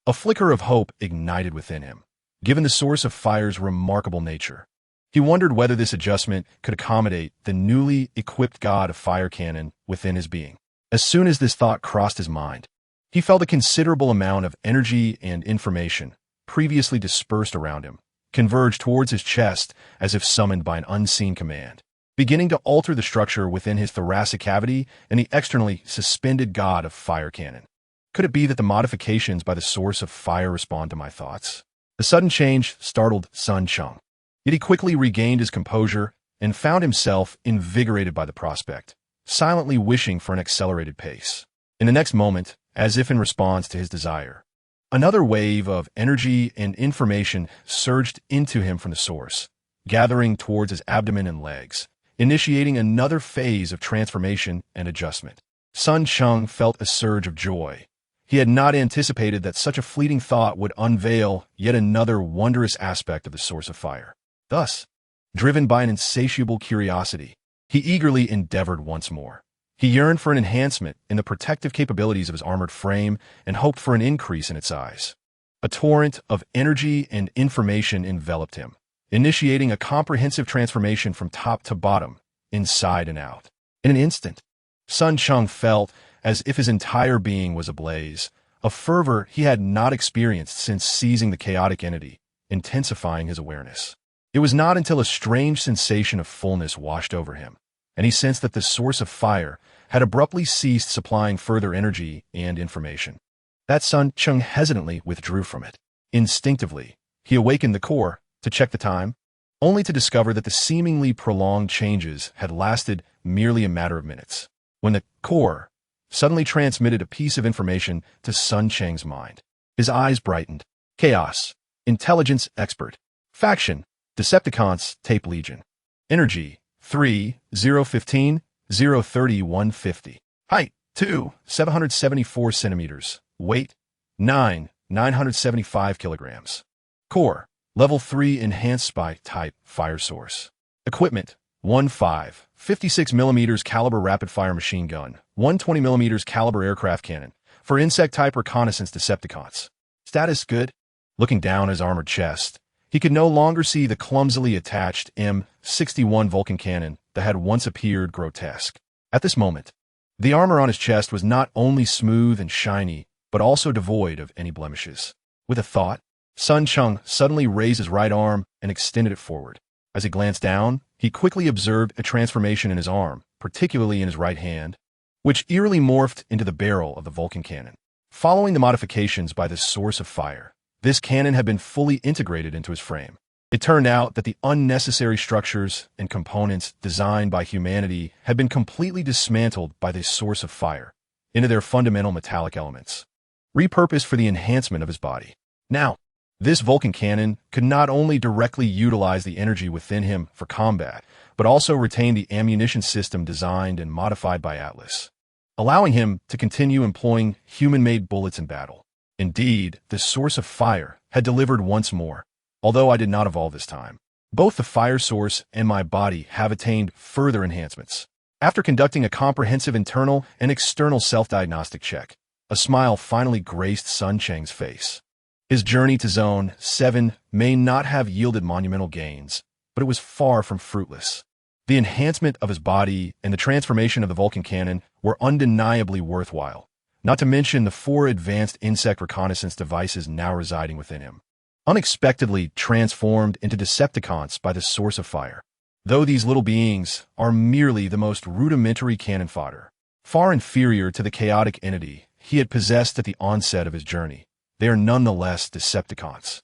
A flicker of hope ignited within him, given the source of fire's remarkable nature. He wondered whether this adjustment could accommodate the newly equipped god of fire cannon within his being. As soon as this thought crossed his mind, he felt a considerable amount of energy and information, previously dispersed around him, converge towards his chest as if summoned by an unseen command, beginning to alter the structure within his thoracic cavity and the externally suspended god of fire cannon. Could it be that the modifications by the source of fire respond to my thoughts? The sudden change startled Sun Cheng, yet he quickly regained his composure and found himself invigorated by the prospect, silently wishing for an accelerated pace. In the next moment, as if in response to his desire. Another wave of energy and information surged into him from the source, gathering towards his abdomen and legs, initiating another phase of transformation and adjustment. Sun Cheng felt a surge of joy. He had not anticipated that such a fleeting thought would unveil yet another wondrous aspect of the source of fire. Thus, driven by an insatiable curiosity, he eagerly endeavored once more. He yearned for an enhancement in the protective capabilities of his armored frame and hoped for an increase in its size. A torrent of energy and information enveloped him, initiating a comprehensive transformation from top to bottom, inside and out. In an instant, Sun Cheng felt as if his entire being was ablaze, a fervor he had not experienced since seizing the chaotic entity, intensifying his awareness. It was not until a strange sensation of fullness washed over him, and he sensed that the source of fire had abruptly ceased supplying further energy and information, that Sun Cheng hesitantly withdrew from it. Instinctively, he awakened the core to check the time, only to discover that the seemingly prolonged changes had lasted merely a matter of minutes. When the core suddenly transmitted a piece of information to Sun Cheng's mind, his eyes brightened. Chaos. Intelligence expert. Faction. Decepticons Tape Legion. Energy. 3, 015, 030, 150. Height. 2, 774 centimeters. Weight. 9, 975 kilograms. Core. Level 3 Enhanced Spy Type Fire Source. Equipment. 1.5, 56 mm caliber rapid-fire machine gun, 120 mm caliber aircraft cannon, for insect-type reconnaissance Decepticons. Status good. Looking down his armored chest, he could no longer see the clumsily attached M61 Vulcan cannon that had once appeared grotesque. At this moment, the armor on his chest was not only smooth and shiny, but also devoid of any blemishes. With a thought, Sun Cheng suddenly raised his right arm and extended it forward. As he glanced down, he quickly observed a transformation in his arm, particularly in his right hand, which eerily morphed into the barrel of the Vulcan cannon. Following the modifications by this source of fire, this cannon had been fully integrated into his frame. It turned out that the unnecessary structures and components designed by humanity had been completely dismantled by this source of fire into their fundamental metallic elements, repurposed for the enhancement of his body. Now, this Vulcan cannon could not only directly utilize the energy within him for combat, but also retain the ammunition system designed and modified by Atlas, allowing him to continue employing human-made bullets in battle. Indeed, this source of fire had delivered once more, although I did not evolve this time. Both the fire source and my body have attained further enhancements. After conducting a comprehensive internal and external self-diagnostic check, a smile finally graced Sun Cheng's face. His journey to Zone 7 may not have yielded monumental gains, but it was far from fruitless. The enhancement of his body and the transformation of the Vulcan cannon were undeniably worthwhile, not to mention the 4 advanced insect reconnaissance devices now residing within him, unexpectedly transformed into Decepticons by the source of fire. Though these little beings are merely the most rudimentary cannon fodder, far inferior to the chaotic entity he had possessed at the onset of his journey, they are nonetheless Decepticons.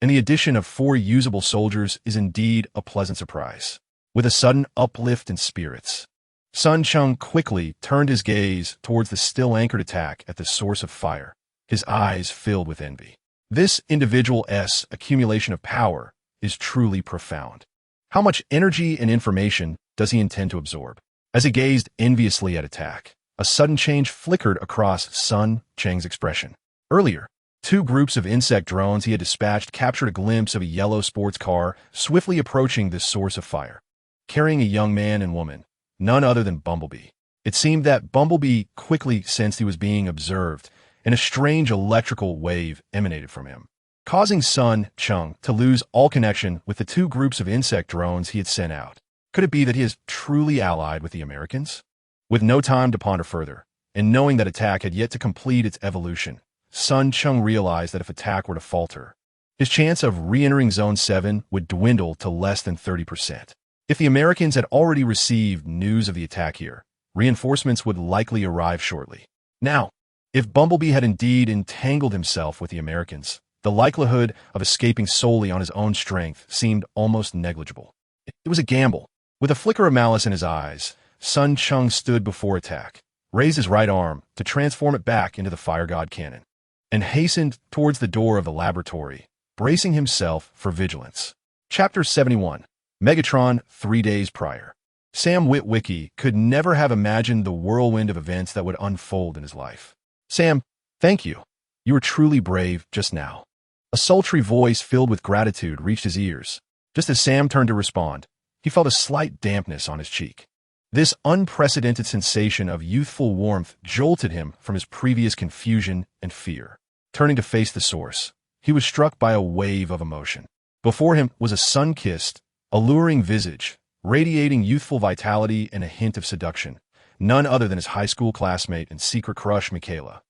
And the addition of 4 usable soldiers is indeed a pleasant surprise. With a sudden uplift in spirits, Sun Cheng quickly turned his gaze towards the still-anchored attack at the source of fire, his eyes filled with envy. This individual's accumulation of power is truly profound. How much energy and information does he intend to absorb? As he gazed enviously at attack, a sudden change flickered across Sun Cheng's expression. Earlier, 2 groups of insect drones he had dispatched captured a glimpse of a yellow sports car swiftly approaching this source of fire, carrying a young man and woman, none other than Bumblebee. It seemed that Bumblebee quickly sensed he was being observed, and a strange electrical wave emanated from him, causing Sun Cheng to lose all connection with the 2 groups of insect drones he had sent out. Could it be that he is truly allied with the Americans? With no time to ponder further, and knowing that attack had yet to complete its evolution, Sun Cheng realized that if attack were to falter, his chance of re-entering Zone 7 would dwindle to less than 30%. If the Americans had already received news of the attack here, reinforcements would likely arrive shortly. Now, if Bumblebee had indeed entangled himself with the Americans, the likelihood of escaping solely on his own strength seemed almost negligible. It was a gamble. With a flicker of malice in his eyes, Sun Cheng stood before attack, raised his right arm to transform it back into the fire god cannon, and hastened towards the door of the laboratory, bracing himself for vigilance. Chapter 71. Megatron 3 days prior. Sam Witwicky could never have imagined the whirlwind of events that would unfold in his life. "Sam, thank you. You were truly brave just now." A sultry voice filled with gratitude reached his ears. Just as Sam turned to respond, he felt a slight dampness on his cheek. This unprecedented sensation of youthful warmth jolted him from his previous confusion and fear. Turning to face the source, he was struck by a wave of emotion. Before him was a sun-kissed, alluring visage, radiating youthful vitality and a hint of seduction, none other than his high school classmate and secret crush, Michaela.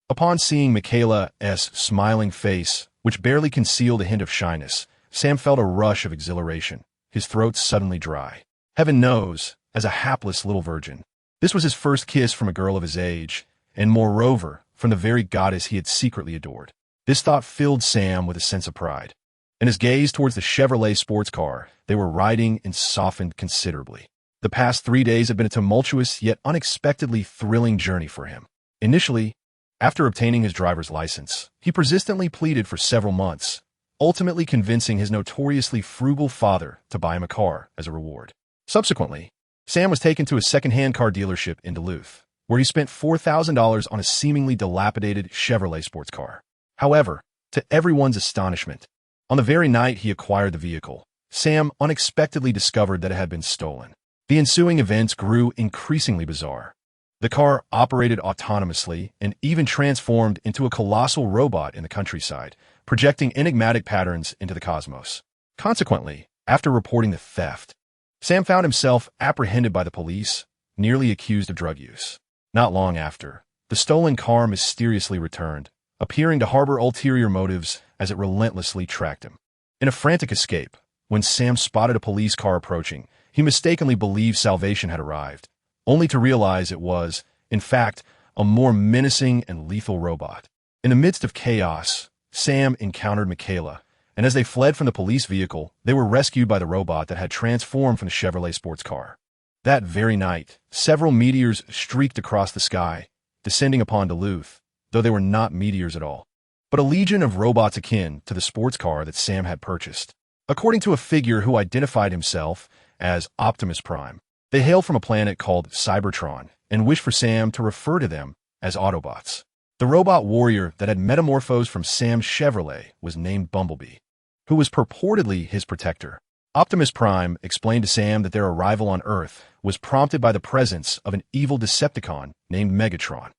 Upon seeing Michaela's smiling face, which barely concealed a hint of shyness, Sam felt a rush of exhilaration, his throat suddenly dry. Heaven knows, as a hapless little virgin, this was his first kiss from a girl of his age, and moreover, from the very goddess he had secretly adored. This thought filled Sam with a sense of pride, and his gaze towards the Chevrolet sports car they were riding in softened considerably. The past 3 days had been a tumultuous yet unexpectedly thrilling journey for him. Initially, after obtaining his driver's license, he persistently pleaded for several months, ultimately convincing his notoriously frugal father to buy him a car as a reward. Subsequently, Sam was taken to a second-hand car dealership in Duluth, where he spent $4,000 on a seemingly dilapidated Chevrolet sports car. However, to everyone's astonishment, on the very night he acquired the vehicle, Sam unexpectedly discovered that it had been stolen. The ensuing events grew increasingly bizarre. The car operated autonomously and even transformed into a colossal robot in the countryside, projecting enigmatic patterns into the cosmos. Consequently, after reporting the theft, Sam found himself apprehended by the police, nearly accused of drug use. Not long after, the stolen car mysteriously returned, appearing to harbor ulterior motives as it relentlessly tracked him. In a frantic escape, when Sam spotted a police car approaching, he mistakenly believed salvation had arrived, only to realize it was, in fact, a more menacing and lethal robot. In the midst of chaos, Sam encountered Michaela, and as they fled from the police vehicle, they were rescued by the robot that had transformed from the Chevrolet sports car. That very night, several meteors streaked across the sky, descending upon Duluth, though they were not meteors at all, but a legion of robots akin to the sports car that Sam had purchased. According to a figure who identified himself as Optimus Prime, they hail from a planet called Cybertron and wish for Sam to refer to them as Autobots. The robot warrior that had metamorphosed from Sam's Chevrolet was named Bumblebee, who was purportedly his protector. Optimus Prime explained to Sam that their arrival on Earth was prompted by the presence of an evil Decepticon named Megatron,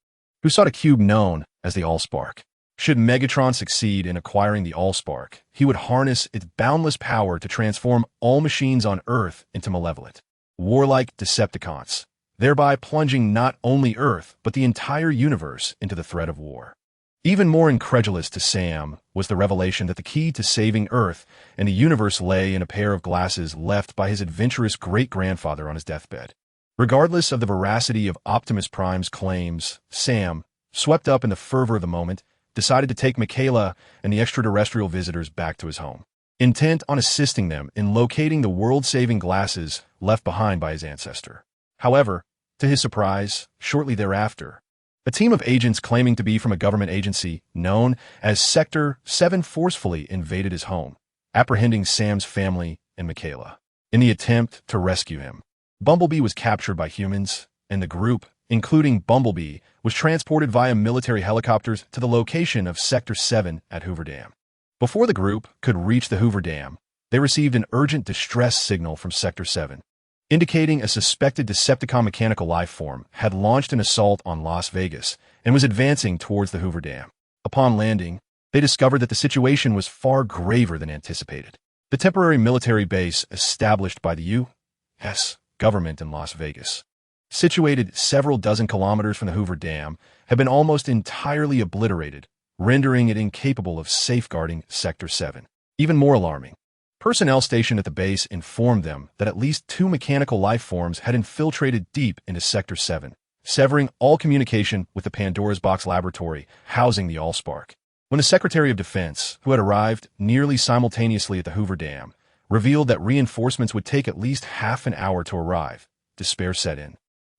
who sought a cube known as the Allspark. Should Megatron succeed in acquiring the Allspark, he would harness its boundless power to transform all machines on Earth into malevolent, warlike Decepticons, thereby plunging not only Earth but the entire universe into the threat of war. Even more incredulous to Sam was the revelation that the key to saving Earth and the universe lay in a pair of glasses left by his adventurous great-grandfather on his deathbed. Regardless of the veracity of Optimus Prime's claims, Sam, swept up in the fervor of the moment, decided to take Michaela and the extraterrestrial visitors back to his home, intent on assisting them in locating the world-saving glasses left behind by his ancestor. However, to his surprise, shortly thereafter, a team of agents claiming to be from a government agency known as Sector 7 forcefully invaded his home, apprehending Sam's family and Michaela. In the attempt to rescue him, Bumblebee was captured by humans, and the group, including Bumblebee, was transported via military helicopters to the location of Sector 7 at Hoover Dam. Before the group could reach the Hoover Dam, they received an urgent distress signal from Sector 7, indicating a suspected Decepticon mechanical life form had launched an assault on Las Vegas and was advancing towards the Hoover Dam. Upon landing, they discovered that the situation was far graver than anticipated. The temporary military base established by the U.S. government in Las Vegas, situated several dozen kilometers from the Hoover Dam, had been almost entirely obliterated, rendering it incapable of safeguarding Sector 7. Even more alarming, personnel stationed at the base informed them that at least 2 mechanical life forms had infiltrated deep into Sector 7, severing all communication with the Pandora's Box laboratory housing the Allspark. When the Secretary of Defense, who had arrived nearly simultaneously at the Hoover Dam, revealed that reinforcements would take at least half an hour to arrive, despair set in.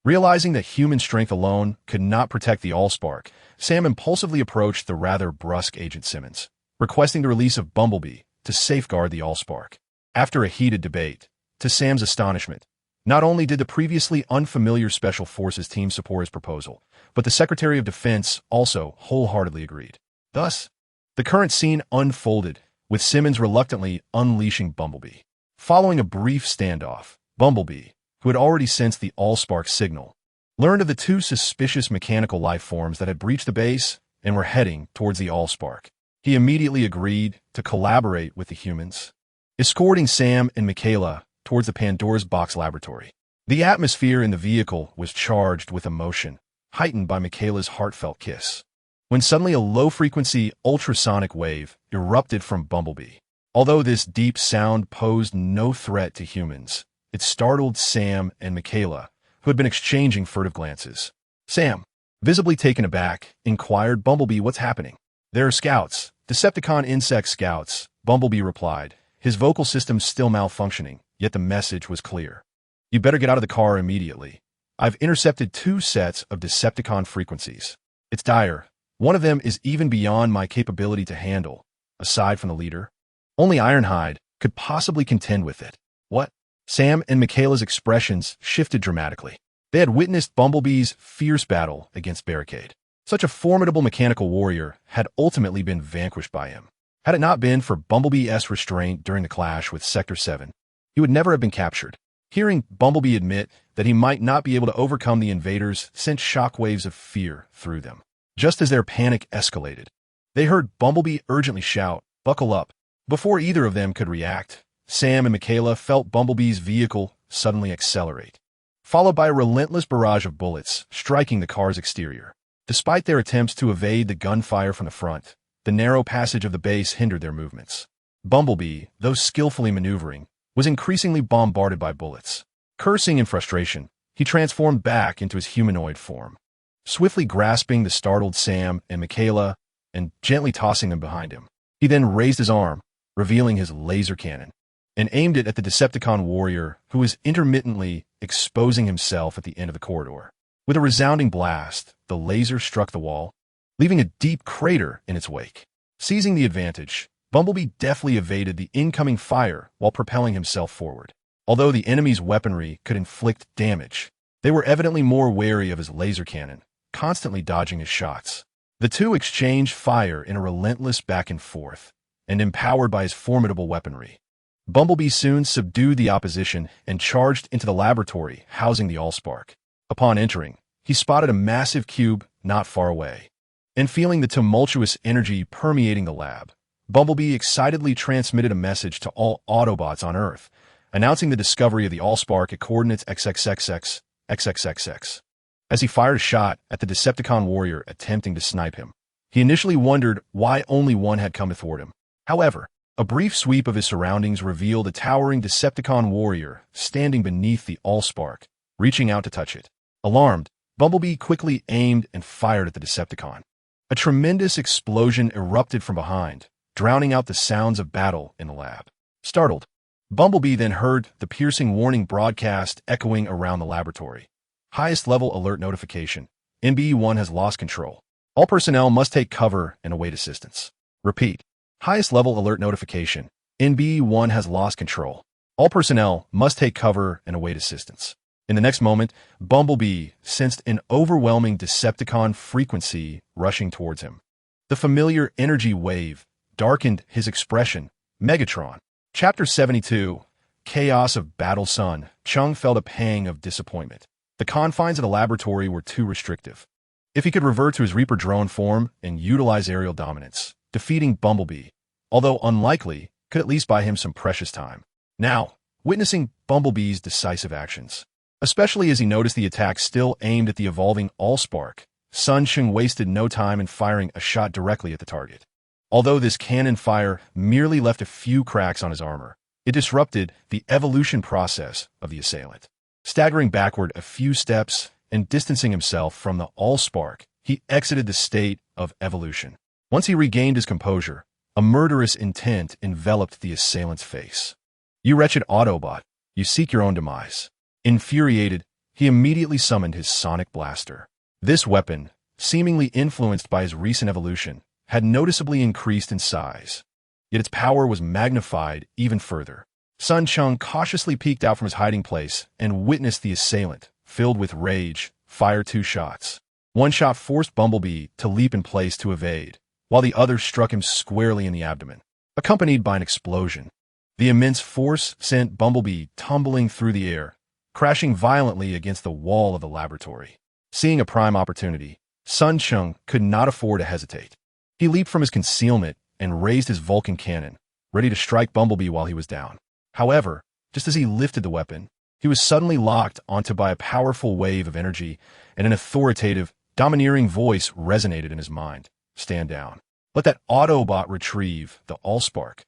Realizing that human strength alone could not protect the Allspark, Sam impulsively approached the rather brusque Agent Simmons, requesting the release of Bumblebee to safeguard the Allspark. After a heated debate, to Sam's astonishment, not only did the previously unfamiliar Special Forces team support his proposal, but the Secretary of Defense also wholeheartedly agreed. Thus, the current scene unfolded, with Simmons reluctantly unleashing Bumblebee. Following a brief standoff, Bumblebee, who had already sensed the Allspark signal, learned of the two suspicious mechanical life forms that had breached the base and were heading towards the Allspark. He immediately agreed to collaborate with the humans, escorting Sam and Michaela towards the Pandora's Box laboratory. The atmosphere in the vehicle was charged with emotion, heightened by Michaela's heartfelt kiss, when suddenly a low-frequency ultrasonic wave erupted from Bumblebee. Although this deep sound posed no threat to humans, it startled Sam and Michaela, who had been exchanging furtive glances. Sam, visibly taken aback, inquired Bumblebee what's happening. "There are scouts, Decepticon insect scouts," Bumblebee replied, his vocal system still malfunctioning, yet the message was clear. "You better get out of the car immediately. I've intercepted 2 sets of Decepticon frequencies. It's dire. One of them is even beyond my capability to handle. Aside from the leader, only Ironhide could possibly contend with it." "What?" Sam and Michaela's expressions shifted dramatically. They had witnessed Bumblebee's fierce battle against Barricade. Such a formidable mechanical warrior had ultimately been vanquished by him. Had it not been for Bumblebee's restraint during the clash with Sector 7, he would never have been captured. Hearing Bumblebee admit that he might not be able to overcome the invaders sent shockwaves of fear through them. Just as their panic escalated, they heard Bumblebee urgently shout, "Buckle up." Before either of them could react, Sam and Michaela felt Bumblebee's vehicle suddenly accelerate, followed by a relentless barrage of bullets striking the car's exterior. Despite their attempts to evade the gunfire from the front, the narrow passage of the base hindered their movements. Bumblebee, though skillfully maneuvering, was increasingly bombarded by bullets. Cursing in frustration, he transformed back into his humanoid form, swiftly grasping the startled Sam and Michaela and gently tossing them behind him. He then raised his arm, revealing his laser cannon, and aimed it at the Decepticon warrior who was intermittently exposing himself at the end of the corridor. With a resounding blast, the laser struck the wall, leaving a deep crater in its wake. Seizing the advantage, Bumblebee deftly evaded the incoming fire while propelling himself forward. Although the enemy's weaponry could inflict damage, they were evidently more wary of his laser cannon, constantly dodging his shots. The two exchanged fire in a relentless back and forth, and empowered by his formidable weaponry, Bumblebee soon subdued the opposition and charged into the laboratory housing the Allspark. Upon entering, he spotted a massive cube not far away, and feeling the tumultuous energy permeating the lab, Bumblebee excitedly transmitted a message to all Autobots on Earth, announcing the discovery of the Allspark at coordinates XXXX. As he fired a shot at the Decepticon warrior attempting to snipe him, he initially wondered why only one had come to thwart him. However, a brief sweep of his surroundings revealed a towering Decepticon warrior standing beneath the Allspark, reaching out to touch it. Alarmed, Bumblebee quickly aimed and fired at the Decepticon. A tremendous explosion erupted from behind, drowning out the sounds of battle in the lab. Startled, Bumblebee then heard the piercing warning broadcast echoing around the laboratory. Highest level alert notification. NBE-1 has lost control. All personnel must take cover and await assistance. Repeat. Highest level alert notification. NBE-1 has lost control. All personnel must take cover and await assistance. In the next moment, Bumblebee sensed an overwhelming Decepticon frequency rushing towards him. The familiar energy wave darkened his expression. Megatron. Chapter 72. Chaos of Battle Sun. Cheng felt a pang of disappointment. The confines of the laboratory were too restrictive. If he could revert to his Reaper drone form and utilize aerial dominance, defeating Bumblebee, although unlikely, could at least buy him some precious time. Now, witnessing Bumblebee's decisive actions, especially as he noticed the attack still aimed at the evolving Allspark, Sun Cheng wasted no time in firing a shot directly at the target. Although this cannon fire merely left a few cracks on his armor, it disrupted the evolution process of the assailant. Staggering backward a few steps and distancing himself from the Allspark, he exited the state of evolution. Once he regained his composure, a murderous intent enveloped the assailant's face. "You wretched Autobot, you seek your own demise." Infuriated, he immediately summoned his sonic blaster. This weapon, seemingly influenced by his recent evolution, had noticeably increased in size. Yet its power was magnified even further. Sun Cheng cautiously peeked out from his hiding place and witnessed the assailant, filled with rage, fire 2 shots. One shot forced Bumblebee to leap in place to evade, while the other struck him squarely in the abdomen, accompanied by an explosion. The immense force sent Bumblebee tumbling through the air, crashing violently against the wall of the laboratory. Seeing a prime opportunity, Sun Cheng could not afford to hesitate. He leaped from his concealment and raised his Vulcan cannon, ready to strike Bumblebee while he was down. However, just as he lifted the weapon, he was suddenly locked onto by a powerful wave of energy, and an authoritative, domineering voice resonated in his mind. Stand down. Let that Autobot retrieve the Allspark.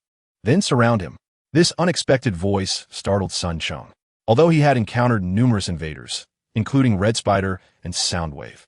Then surround him. This unexpected voice startled Sun Cheng. Although he had encountered numerous invaders, including Red Spider and Soundwave,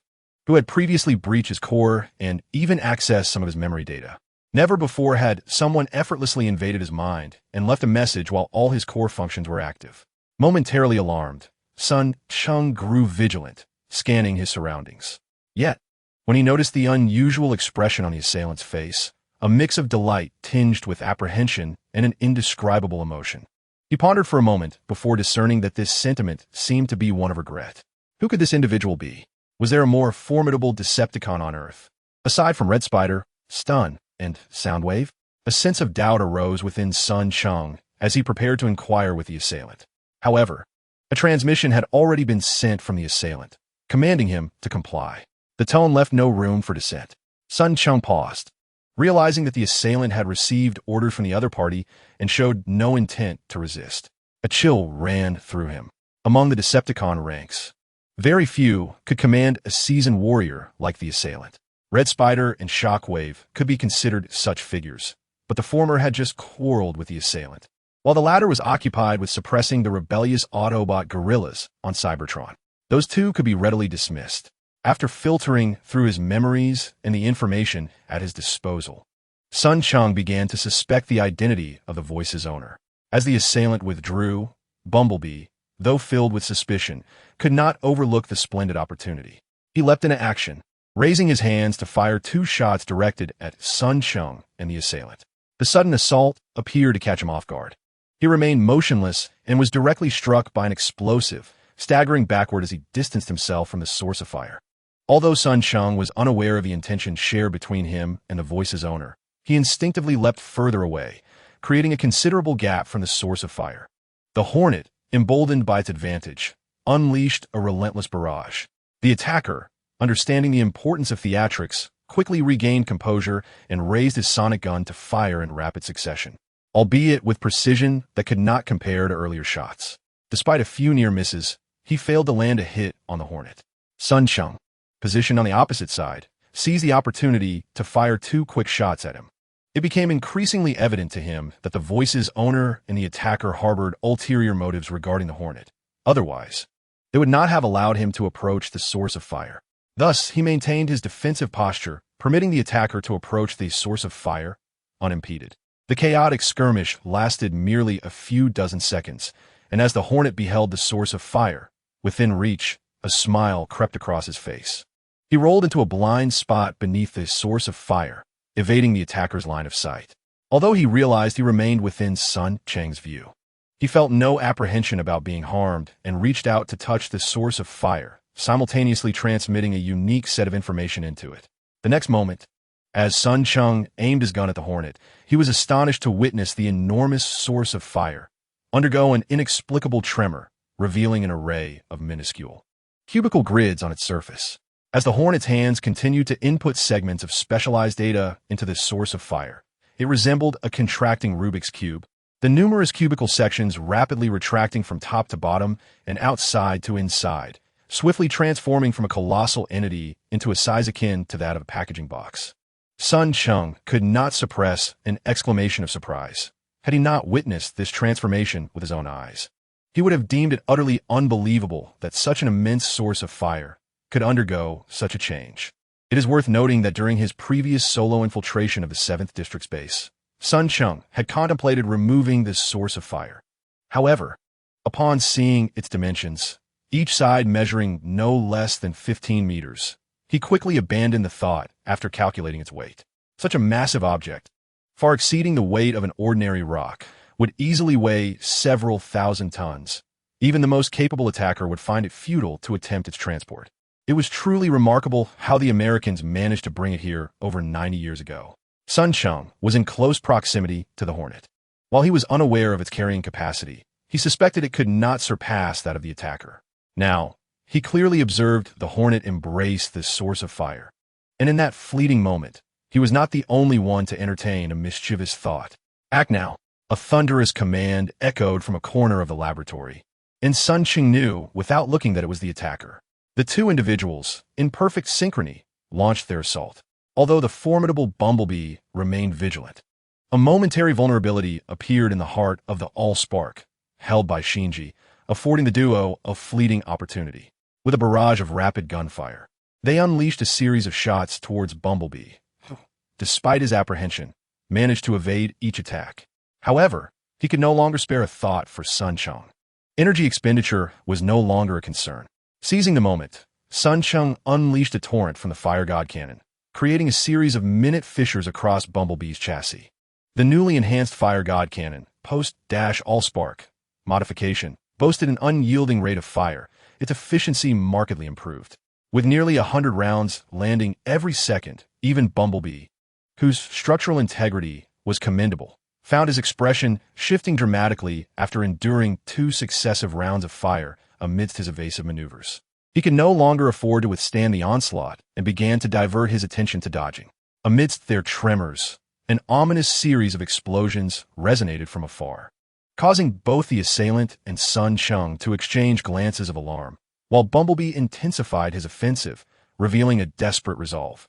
who had previously breached his core and even accessed some of his memory data, never before had someone effortlessly invaded his mind and left a message while all his core functions were active. Momentarily alarmed, Sun Cheng grew vigilant, scanning his surroundings. Yet, when he noticed the unusual expression on the assailant's face, a mix of delight tinged with apprehension and an indescribable emotion, he pondered for a moment before discerning that this sentiment seemed to be one of regret. Who could this individual be? Was there a more formidable Decepticon on Earth? Aside from Red Spider, Stun, and Soundwave, a sense of doubt arose within Sun Cheng as he prepared to inquire with the assailant. However, a transmission had already been sent from the assailant, commanding him to comply. The tone left no room for dissent. Sun Cheng paused, realizing that the assailant had received orders from the other party and showed no intent to resist. A chill ran through him. Among the Decepticon ranks, very few could command a seasoned warrior like the assailant. Red Spider and Shockwave could be considered such figures, but the former had just quarreled with the assailant, while the latter was occupied with suppressing the rebellious Autobot guerrillas on Cybertron. Those two could be readily dismissed. After filtering through his memories and the information at his disposal, Sun Cheng began to suspect the identity of the voice's owner. As the assailant withdrew, Bumblebee, though filled with suspicion, could not overlook the splendid opportunity. He leapt into action, raising his hands to fire 2 shots directed at Sun Cheng and the assailant. The sudden assault appeared to catch him off guard. He remained motionless and was directly struck by an explosive, staggering backward as he distanced himself from the source of fire. Although Sun Cheng was unaware of the intention shared between him and the voice's owner, he instinctively leapt further away, creating a considerable gap from the source of fire. The Hornet, emboldened by its advantage, unleashed a relentless barrage. The attacker, understanding the importance of theatrics, quickly regained composure and raised his sonic gun to fire in rapid succession, albeit with precision that could not compare to earlier shots. Despite a few near misses, he failed to land a hit on the Hornet. Sun Cheng, positioned on the opposite side, seized the opportunity to fire 2 quick shots at him. It became increasingly evident to him that the voice's owner and the attacker harbored ulterior motives regarding the Hornet. Otherwise, they would not have allowed him to approach the source of fire. Thus, he maintained his defensive posture, permitting the attacker to approach the source of fire unimpeded. The chaotic skirmish lasted merely a few dozen seconds, and as the Hornet beheld the source of fire within reach, a smile crept across his face. He rolled into a blind spot beneath the source of fire, evading the attacker's line of sight. Although he realized he remained within Sun Cheng's view, he felt no apprehension about being harmed and reached out to touch the source of fire, simultaneously transmitting a unique set of information into it. The next moment, as Sun Cheng aimed his gun at the Hornet, he was astonished to witness the enormous source of fire undergo an inexplicable tremor, revealing an array of minuscule cubical grids on its surface. As the Hornet's hands continued to input segments of specialized data into this source of fire, it resembled a contracting Rubik's Cube, the numerous cubical sections rapidly retracting from top to bottom and outside to inside, swiftly transforming from a colossal entity into a size akin to that of a packaging box. Sun Cheng could not suppress an exclamation of surprise. Had he not witnessed this transformation with his own eyes, he would have deemed it utterly unbelievable that such an immense source of fire could undergo such a change. It is worth noting that during his previous solo infiltration of the 7th District's base, Sun Cheng had contemplated removing this source of fire. However, upon seeing its dimensions, each side measuring no less than 15 meters. He quickly abandoned the thought after calculating its weight. Such a massive object, far exceeding the weight of an ordinary rock, would easily weigh several thousand tons. Even the most capable attacker would find it futile to attempt its transport. It was truly remarkable how the Americans managed to bring it here over 90 years ago. Sun Cheng was in close proximity to the Hornet. While he was unaware of its carrying capacity, he suspected it could not surpass that of the attacker. Now, he clearly observed the Hornet embrace this source of fire. And in that fleeting moment, he was not the only one to entertain a mischievous thought. Act now! A thunderous command echoed from a corner of the laboratory. And Sun Cheng knew, without looking, that it was the attacker. The two individuals, in perfect synchrony, launched their assault. Although the formidable Bumblebee remained vigilant. A momentary vulnerability appeared in the heart of the Allspark, held by Shinji, affording the duo a fleeting opportunity. With a barrage of rapid gunfire, they unleashed a series of shots towards Bumblebee, who, despite his apprehension, managed to evade each attack. However, he could no longer spare a thought for Sun Cheng. Energy expenditure was no longer a concern. Seizing the moment, Sun Cheng unleashed a torrent from the Fire God cannon, creating a series of minute fissures across Bumblebee's chassis. The newly enhanced Fire God cannon, post-Allspark modification, boasted an unyielding rate of fire, its efficiency markedly improved. With nearly 100 rounds landing every second, even Bumblebee, whose structural integrity was commendable, found his expression shifting dramatically after enduring 2 successive rounds of fire amidst his evasive maneuvers. He could no longer afford to withstand the onslaught and began to divert his attention to dodging. Amidst their tremors, an ominous series of explosions resonated from afar, causing both the assailant and Sun Cheng to exchange glances of alarm, while Bumblebee intensified his offensive, revealing a desperate resolve.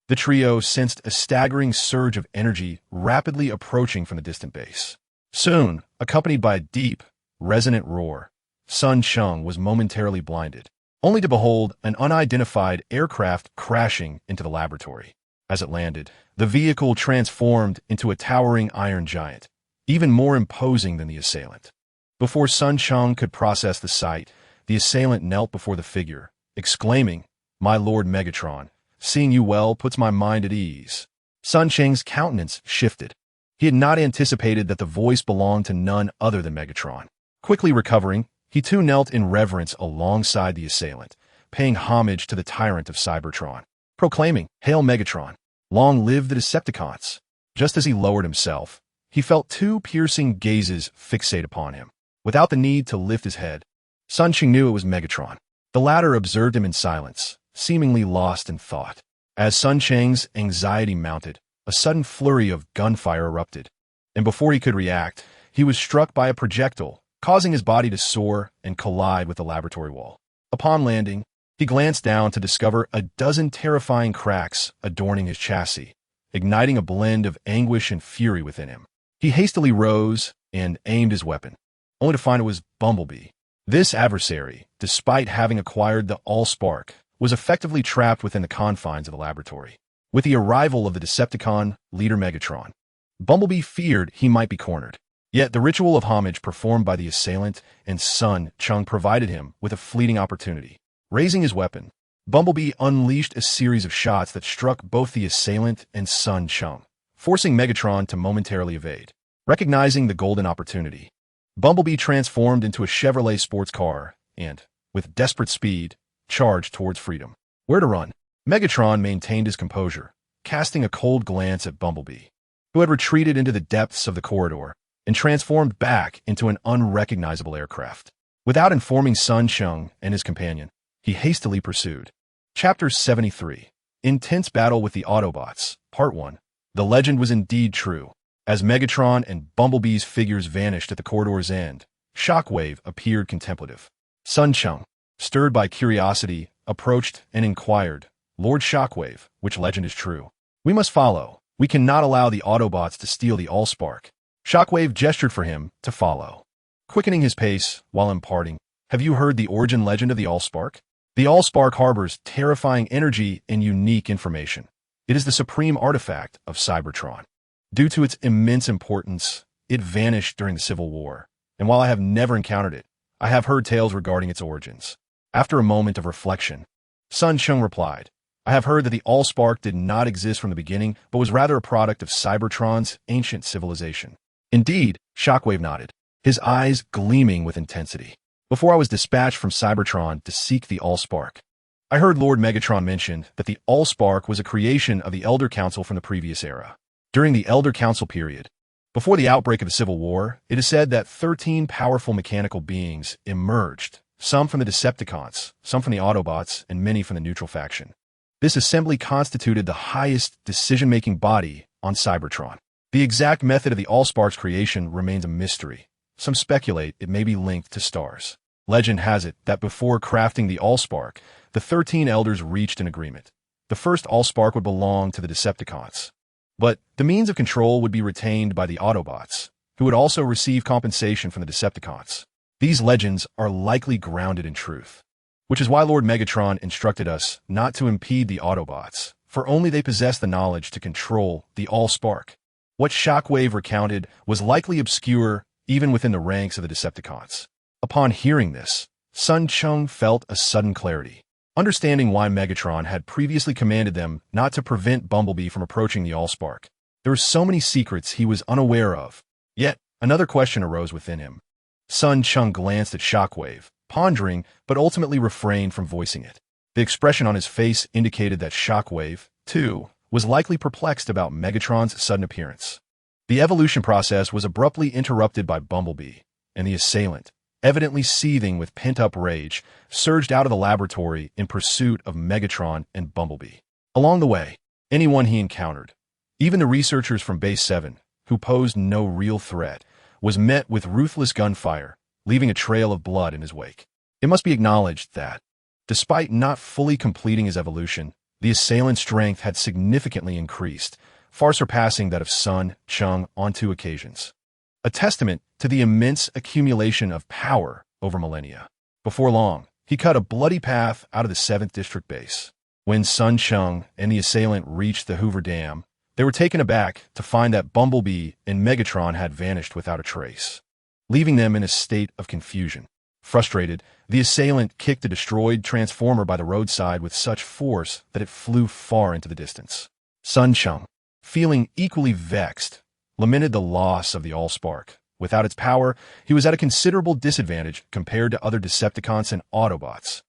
The trio sensed a staggering surge of energy rapidly approaching from the distant base. Soon, accompanied by a deep, resonant roar, Sun Cheng was momentarily blinded, only to behold an unidentified aircraft crashing into the laboratory. As it landed, the vehicle transformed into a towering iron giant, even more imposing than the assailant. Before Sun Cheng could process the sight, the assailant knelt before the figure, exclaiming, "My Lord Megatron, seeing you well puts my mind at ease." Sun Cheng's countenance shifted. He had not anticipated that the voice belonged to none other than Megatron. Quickly recovering, he too knelt in reverence alongside the assailant, paying homage to the tyrant of Cybertron, proclaiming, "Hail Megatron! Long live the Decepticons!" Just as he lowered himself, he felt 2 piercing gazes fixate upon him. Without the need to lift his head, Sun Cheng knew it was Megatron. The latter observed him in silence, seemingly lost in thought. As Sun Cheng's anxiety mounted, a sudden flurry of gunfire erupted, and before he could react, he was struck by a projectile, causing his body to soar and collide with the laboratory wall. Upon landing, he glanced down to discover a dozen terrifying cracks adorning his chassis, igniting a blend of anguish and fury within him. He hastily rose and aimed his weapon, only to find it was Bumblebee. This adversary, despite having acquired the Allspark, was effectively trapped within the confines of the laboratory. With the arrival of the Decepticon leader Megatron, Bumblebee feared he might be cornered. Yet the ritual of homage performed by the assailant and Sun Cheng provided him with a fleeting opportunity. Raising his weapon, Bumblebee unleashed a series of shots that struck both the assailant and Sun Cheng, forcing Megatron to momentarily evade. Recognizing the golden opportunity, Bumblebee transformed into a Chevrolet sports car and, with desperate speed, charged towards freedom. Where to run? Megatron maintained his composure, casting a cold glance at Bumblebee, who had retreated into the depths of the corridor and transformed back into an unrecognizable aircraft. Without informing Sun Cheng and his companion, he hastily pursued. Chapter 73. Intense Battle with the Autobots, Part 1. The legend was indeed true. As Megatron and Bumblebee's figures vanished at the corridor's end, Shockwave appeared contemplative. Sun Cheng, stirred by curiosity, approached and inquired, "Lord Shockwave, which legend is true? We must follow. We cannot allow the Autobots to steal the Allspark." Shockwave gestured for him to follow, quickening his pace while imparting, "Have you heard the origin legend of the Allspark? The Allspark harbors terrifying energy and unique information. It is the supreme artifact of Cybertron. Due to its immense importance, it vanished during the Civil War, and while I have never encountered it, I have heard tales regarding its origins. After a moment of reflection, Sun Cheng replied, I have heard that the Allspark did not exist from the beginning, but was rather a product of Cybertron's ancient civilization. Indeed, Shockwave nodded, his eyes gleaming with intensity. Before I was dispatched from Cybertron to seek the Allspark, I heard Lord Megatron mention that the Allspark was a creation of the Elder Council from the previous era. During the Elder Council period, before the outbreak of the Civil War, it is said that 13 powerful mechanical beings emerged, some from the Decepticons, some from the Autobots, and many from the neutral faction. This assembly constituted the highest decision-making body on Cybertron. The exact method of the Allspark's creation remains a mystery. Some speculate it may be linked to stars. Legend has it that before crafting the Allspark, the 13 elders reached an agreement. The first Allspark would belong to the Decepticons, but the means of control would be retained by the Autobots, who would also receive compensation from the Decepticons. These legends are likely grounded in truth, which is why Lord Megatron instructed us not to impede the Autobots, for only they possess the knowledge to control the Allspark. What Shockwave recounted was likely obscure even within the ranks of the Decepticons. Upon hearing this, Sun Cheng felt a sudden clarity. Understanding why Megatron had previously commanded them not to prevent Bumblebee from approaching the Allspark. There were so many secrets he was unaware of. Yet, another question arose within him. Sun Cheng glanced at Shockwave, pondering, but ultimately refrained from voicing it. The expression on his face indicated that Shockwave, too, was likely perplexed about Megatron's sudden appearance. The evolution process was abruptly interrupted by Bumblebee, and the assailant, evidently seething with pent-up rage, surged out of the laboratory in pursuit of Megatron and Bumblebee. Along the way, anyone he encountered, even the researchers from Base 7, who posed no real threat, was met with ruthless gunfire, leaving a trail of blood in his wake. It must be acknowledged that, despite not fully completing his evolution, the assailant's strength had significantly increased, far surpassing that of Sun Cheng on 2 occasions. A testament to the immense accumulation of power over millennia. Before long, he cut a bloody path out of the 7th District base. When Sun Cheng and the assailant reached the Hoover Dam, they were taken aback to find that Bumblebee and Megatron had vanished without a trace, leaving them in a state of confusion. Frustrated, the assailant kicked a destroyed transformer by the roadside with such force that it flew far into the distance. Sun Cheng, feeling equally vexed, lamented the loss of the Allspark. Without its power, he was at a considerable disadvantage compared to other Decepticons and Autobots.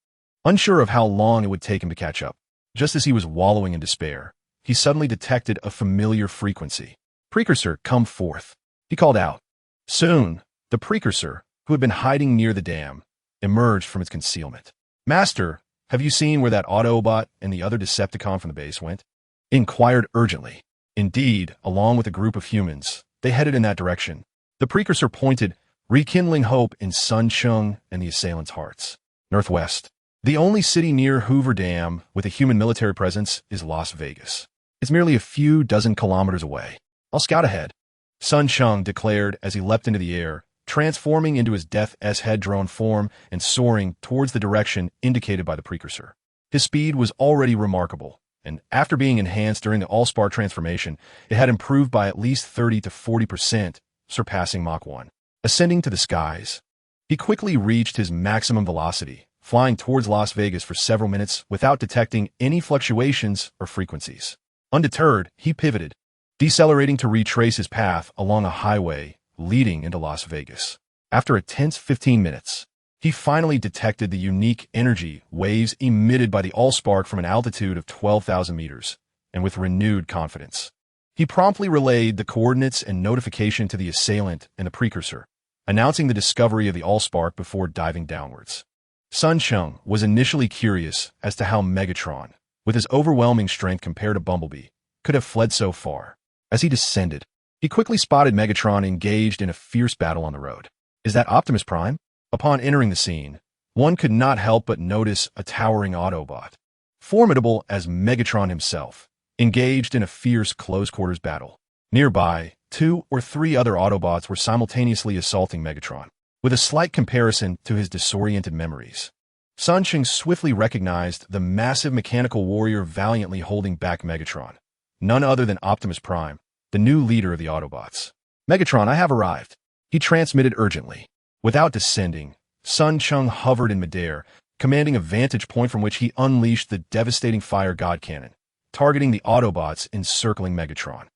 Unsure of how long it would take him to catch up, just as he was wallowing in despair, he suddenly detected a familiar frequency. Precursor, come forth, he called out. Soon, the Precursor, who had been hiding near the dam, emerged from its concealment. Master, have you seen where that Autobot and the other Decepticon from the base went? He inquired urgently. Indeed, along with a group of humans, they headed in that direction. The Precursor pointed, rekindling hope in Sun Cheng and the assailants' hearts. Northwest. The only city near Hoover Dam with a human military presence is Las Vegas. It's merely a few dozen kilometers away. I'll scout ahead, Sun Cheng declared as he leapt into the air, transforming into his Death S-head drone form and soaring towards the direction indicated by the Precursor. His speed was already remarkable, and after being enhanced during the Allspark transformation, it had improved by at least 30 to 40%, surpassing Mach 1. Ascending to the skies, he quickly reached his maximum velocity, flying towards Las Vegas for several minutes without detecting any fluctuations or frequencies. Undeterred, he pivoted, decelerating to retrace his path along a highway leading into Las Vegas. After a tense 15 minutes, he finally detected the unique energy waves emitted by the Allspark from an altitude of 12,000 meters, and with renewed confidence, he promptly relayed the coordinates and notification to the assailant and the Precursor, announcing the discovery of the Allspark before diving downwards. Sun Cheng was initially curious as to how Megatron, with his overwhelming strength compared to Bumblebee, could have fled so far. As he descended, he quickly spotted Megatron engaged in a fierce battle on the road. Is that Optimus Prime? Upon entering the scene, one could not help but notice a towering Autobot, formidable as Megatron himself, engaged in a fierce close-quarters battle. Nearby, 2 or 3 other Autobots were simultaneously assaulting Megatron. With a slight comparison to his disoriented memories, Sun Cheng swiftly recognized the massive mechanical warrior valiantly holding back Megatron, none other than Optimus Prime, the new leader of the Autobots. Megatron, I have arrived, he transmitted urgently. Without descending, Sun Cheng hovered in midair, commanding a vantage point from which he unleashed the devastating fire god cannon, targeting the Autobots encircling Megatron.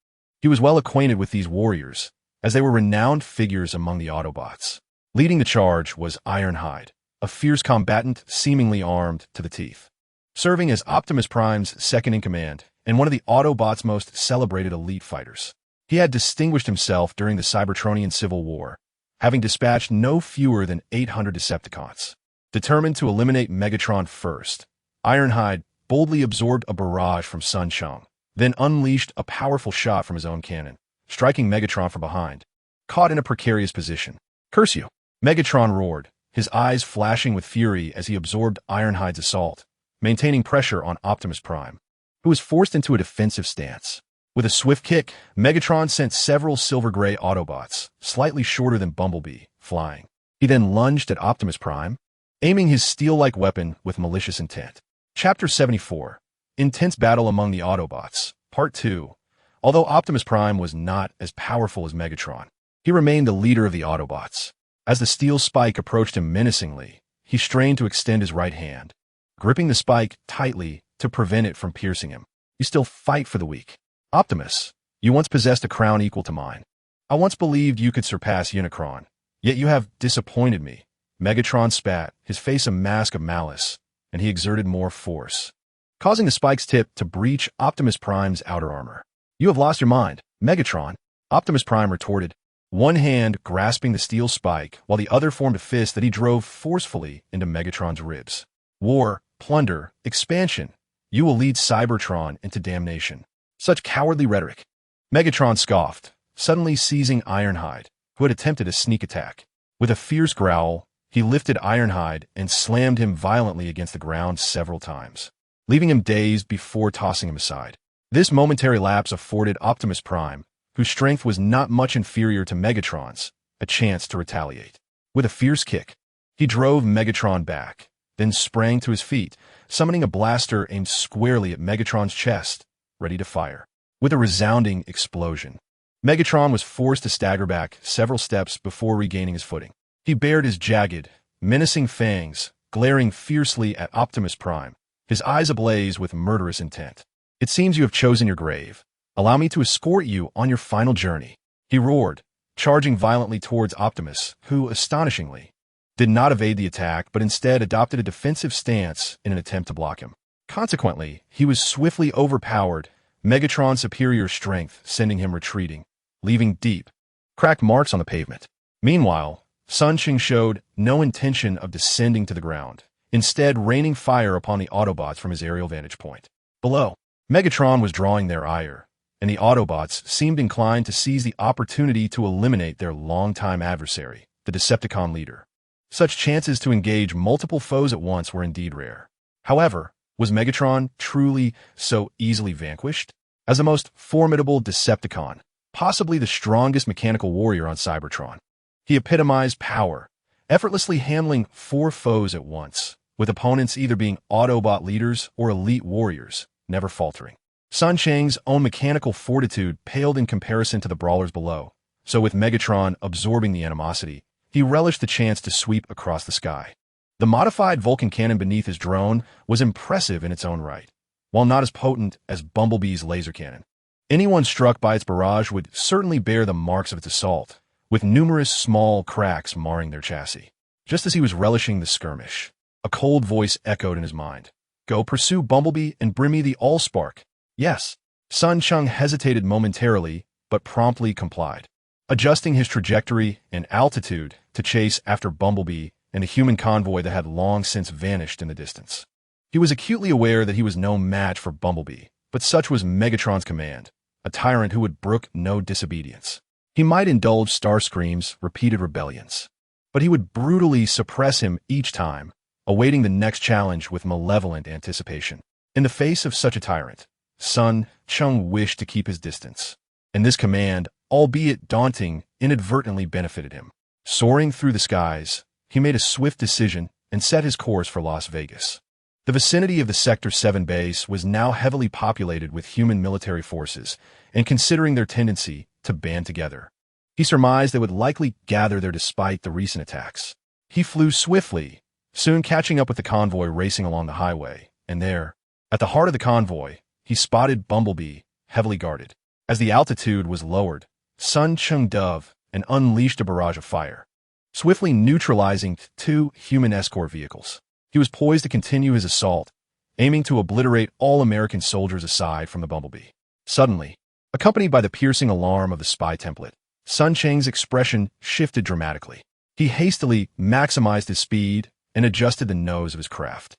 He was well acquainted with these warriors, as they were renowned figures among the Autobots. Leading the charge was Ironhide, a fierce combatant seemingly armed to the teeth. Serving as Optimus Prime's second-in-command and one of the Autobots' most celebrated elite fighters. He had distinguished himself during the Cybertronian Civil War, having dispatched no fewer than 800 Decepticons. Determined to eliminate Megatron first, Ironhide boldly absorbed a barrage from Sun Cheng, then unleashed a powerful shot from his own cannon, striking Megatron from behind. Caught in a precarious position. "Curse you!" Megatron roared, his eyes flashing with fury as he absorbed Ironhide's assault, maintaining pressure on Optimus Prime, who was forced into a defensive stance. With a swift kick, Megatron sent several silver-gray Autobots, slightly shorter than Bumblebee, flying. He then lunged at Optimus Prime, aiming his steel-like weapon with malicious intent. Chapter 74. Intense Battle Among the Autobots, Part 2. Although Optimus Prime was not as powerful as Megatron, he remained the leader of the Autobots. As the steel spike approached him menacingly, he strained to extend his right hand, gripping the spike tightly to prevent it from piercing him. "You still fight for the weak. Optimus, you once possessed a crown equal to mine. I once believed you could surpass Unicron, yet you have disappointed me." Megatron spat, his face a mask of malice, and he exerted more force, causing the spike's tip to breach Optimus Prime's outer armor. "You have lost your mind, Megatron," Optimus Prime retorted, one hand grasping the steel spike while the other formed a fist that he drove forcefully into Megatron's ribs. "War, plunder, expansion. You will lead Cybertron into damnation. Such cowardly rhetoric." Megatron scoffed, suddenly seizing Ironhide, who had attempted a sneak attack. With a fierce growl, he lifted Ironhide and slammed him violently against the ground several times, leaving him dazed before tossing him aside. This momentary lapse afforded Optimus Prime, whose strength was not much inferior to Megatron's, a chance to retaliate. With a fierce kick, he drove Megatron back, then sprang to his feet, summoning a blaster aimed squarely at Megatron's chest, ready to fire. With a resounding explosion, Megatron was forced to stagger back several steps before regaining his footing. He bared his jagged, menacing fangs, glaring fiercely at Optimus Prime, his eyes ablaze with murderous intent. "It seems you have chosen your grave. Allow me to escort you on your final journey," he roared, charging violently towards Optimus, who, astonishingly, did not evade the attack but instead adopted a defensive stance in an attempt to block him. Consequently, he was swiftly overpowered, Megatron's superior strength sending him retreating, leaving deep, cracked marks on the pavement. Meanwhile, Sun Cheng showed no intention of descending to the ground, instead raining fire upon the Autobots from his aerial vantage point. Below, Megatron was drawing their ire, and the Autobots seemed inclined to seize the opportunity to eliminate their longtime adversary, the Decepticon leader. Such chances to engage multiple foes at once were indeed rare. However, was Megatron truly so easily vanquished? As the most formidable Decepticon, possibly the strongest mechanical warrior on Cybertron, he epitomized power, effortlessly handling 4 foes at once, with opponents either being Autobot leaders or elite warriors, never faltering. Sun Cheng's own mechanical fortitude paled in comparison to the brawlers below, so with Megatron absorbing the animosity, he relished the chance to sweep across the sky. The modified Vulcan cannon beneath his drone was impressive in its own right, while not as potent as Bumblebee's laser cannon. Anyone struck by its barrage would certainly bear the marks of its assault, with numerous small cracks marring their chassis. Just as he was relishing the skirmish, a cold voice echoed in his mind. "Go pursue Bumblebee and bring me the Allspark." "Yes." Sun Cheng hesitated momentarily, but promptly complied, adjusting his trajectory and altitude to chase after Bumblebee and a human convoy that had long since vanished in the distance. He was acutely aware that he was no match for Bumblebee, but such was Megatron's command, a tyrant who would brook no disobedience. He might indulge Starscream's repeated rebellions, but he would brutally suppress him each time, awaiting the next challenge with malevolent anticipation. In the face of such a tyrant, Sun Cheng wished to keep his distance, and this command, albeit daunting, inadvertently benefited him. Soaring through the skies, he made a swift decision and set his course for Las Vegas. The vicinity of the Sector 7 base was now heavily populated with human military forces, and considering their tendency to band together, he surmised they would likely gather there despite the recent attacks. He flew swiftly, soon catching up with the convoy racing along the highway, and there, at the heart of the convoy, he spotted Bumblebee, heavily guarded. As the altitude was lowered, Sun Cheng dove and unleashed a barrage of fire, swiftly neutralizing two human escort vehicles. He was poised to continue his assault, aiming to obliterate all American soldiers aside from the Bumblebee. Suddenly, accompanied by the piercing alarm of the spy template, Sun Cheng's expression shifted dramatically. He hastily maximized his speed and adjusted the nose of his craft,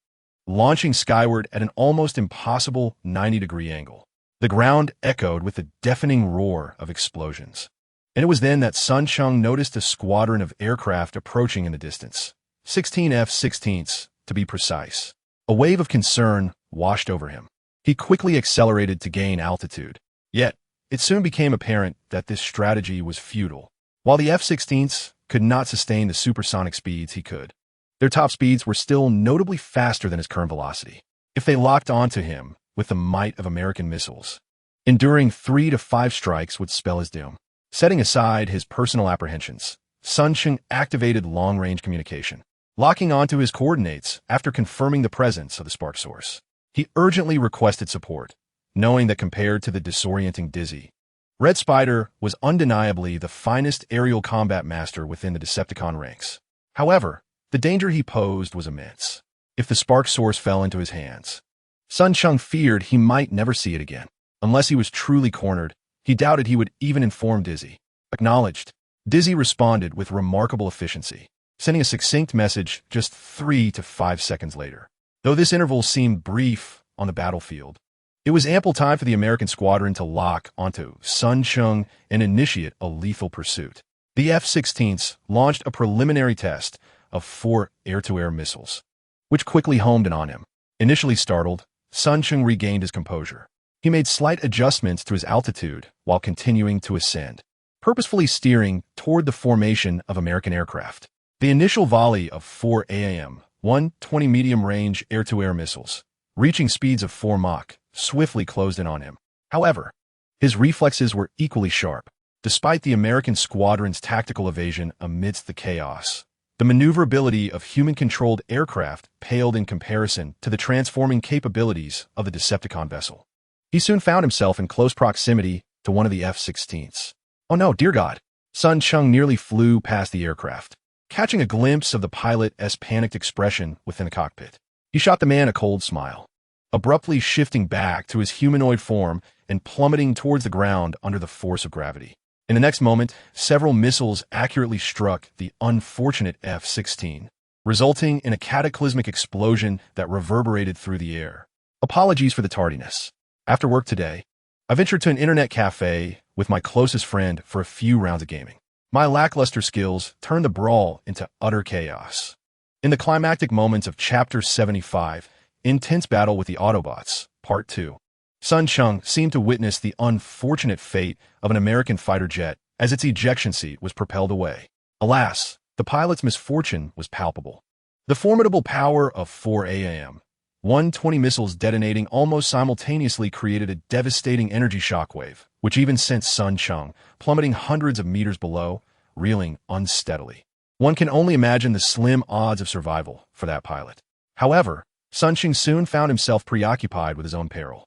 launching skyward at an almost impossible 90-degree angle. The ground echoed with the deafening roar of explosions. And it was then that Sun Cheng noticed a squadron of aircraft approaching in the distance. 16 F-16s, to be precise. A wave of concern washed over him. He quickly accelerated to gain altitude. Yet, it soon became apparent that this strategy was futile. While the F-16s could not sustain the supersonic speeds he could, their top speeds were still notably faster than his current velocity. If they locked onto him with the might of American missiles, enduring 3 to 5 strikes would spell his doom. Setting aside his personal apprehensions, Sun Cheng activated long-range communication, locking onto his coordinates after confirming the presence of the spark source. He urgently requested support, knowing that compared to the disorienting Dizzy, Red Spider was undeniably the finest aerial combat master within the Decepticon ranks. However, the danger he posed was immense. If the spark source fell into his hands, Sun Cheng feared he might never see it again. Unless he was truly cornered, he doubted he would even inform Dizzy. Acknowledged, Dizzy responded with remarkable efficiency, sending a succinct message just 3 to 5 seconds later. Though this interval seemed brief on the battlefield, it was ample time for the American squadron to lock onto Sun Cheng and initiate a lethal pursuit. The F-16s launched a preliminary test of 4 air-to-air missiles, which quickly homed in on him. Initially startled, Sun Cheng regained his composure. He made slight adjustments to his altitude while continuing to ascend, purposefully steering toward the formation of American aircraft. The initial volley of 4 AAM-120 medium-range air-to-air missiles, reaching speeds of 4 Mach, swiftly closed in on him. However, his reflexes were equally sharp. Despite the American squadron's tactical evasion amidst the chaos, the maneuverability of human-controlled aircraft paled in comparison to the transforming capabilities of the Decepticon vessel. He soon found himself in close proximity to one of the F-16s. Oh no, dear God! Sun Cheng nearly flew past the aircraft, catching a glimpse of the pilot's panicked expression within the cockpit. He shot the man a cold smile, abruptly shifting back to his humanoid form and plummeting towards the ground under the force of gravity. In the next moment, several missiles accurately struck the unfortunate F-16, resulting in a cataclysmic explosion that reverberated through the air. Apologies for the tardiness. After work today, I ventured to an internet cafe with my closest friend for a few rounds of gaming. My lackluster skills turned the brawl into utter chaos. In the climactic moments of Chapter 75, Intense Battle with the Autobots, Part 2, Sun Cheng seemed to witness the unfortunate fate of an American fighter jet as its ejection seat was propelled away. Alas, the pilot's misfortune was palpable. The formidable power of 4 AAM-120 missiles detonating almost simultaneously created a devastating energy shockwave, which even sent Sun Cheng plummeting hundreds of meters below, reeling unsteadily. One can only imagine the slim odds of survival for that pilot. However, Sun Cheng soon found himself preoccupied with his own peril.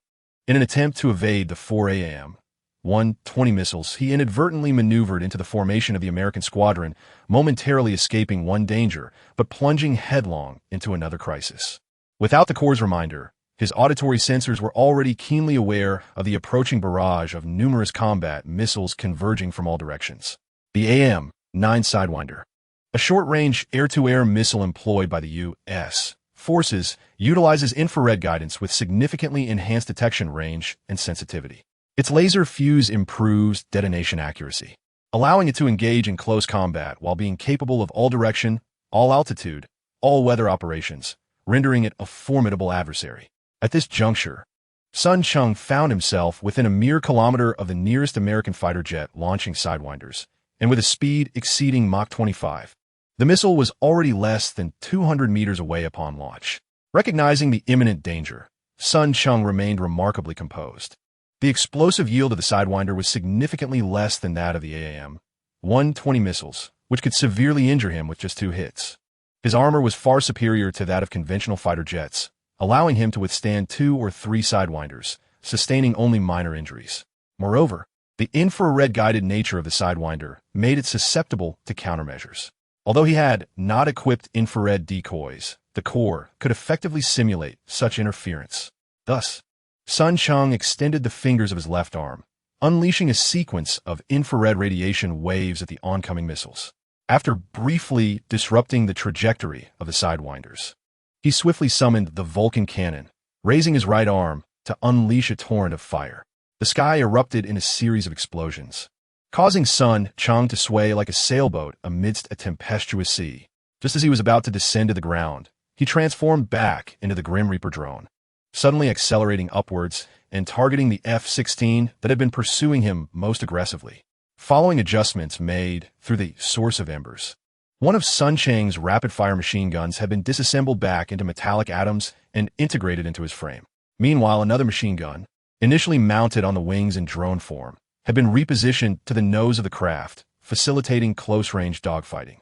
In an attempt to evade the 4 AAM-120 missiles, he inadvertently maneuvered into the formation of the American squadron, momentarily escaping one danger, but plunging headlong into another crisis. Without the Corps' reminder, his auditory sensors were already keenly aware of the approaching barrage of numerous combat missiles converging from all directions. The AM-9 Sidewinder, a short-range air-to-air missile employed by the U.S. Forces, utilizes infrared guidance with significantly enhanced detection range and sensitivity. Its laser fuse improves detonation accuracy, allowing it to engage in close combat while being capable of all-direction, all-altitude, all-weather operations, rendering it a formidable adversary. At this juncture, Sun Cheng found himself within a mere kilometer of the nearest American fighter jet launching Sidewinders, and with a speed exceeding Mach 25. The missile was already less than 200 meters away upon launch. Recognizing the imminent danger, Sun Cheng remained remarkably composed. The explosive yield of the Sidewinder was significantly less than that of the AAM-120 missiles, which could severely injure him with just 2 hits. His armor was far superior to that of conventional fighter jets, allowing him to withstand 2 or 3 sidewinders, sustaining only minor injuries. Moreover, the infrared-guided nature of the sidewinder made it susceptible to countermeasures. Although he had not equipped infrared decoys, the Corps could effectively simulate such interference. Thus, Sun Cheng extended the fingers of his left arm, unleashing a sequence of infrared radiation waves at the oncoming missiles. After briefly disrupting the trajectory of the sidewinders, he swiftly summoned the Vulcan cannon, raising his right arm to unleash a torrent of fire. The sky erupted in a series of explosions, causing Sun Cheng to sway like a sailboat amidst a tempestuous sea. Just as he was about to descend to the ground, he transformed back into the Grim Reaper drone, suddenly accelerating upwards and targeting the F-16 that had been pursuing him most aggressively. Following adjustments made through the source of embers, one of Sun Cheng's rapid-fire machine guns had been disassembled back into metallic atoms and integrated into his frame. Meanwhile, another machine gun, initially mounted on the wings in drone form, had been repositioned to the nose of the craft, facilitating close-range dogfighting.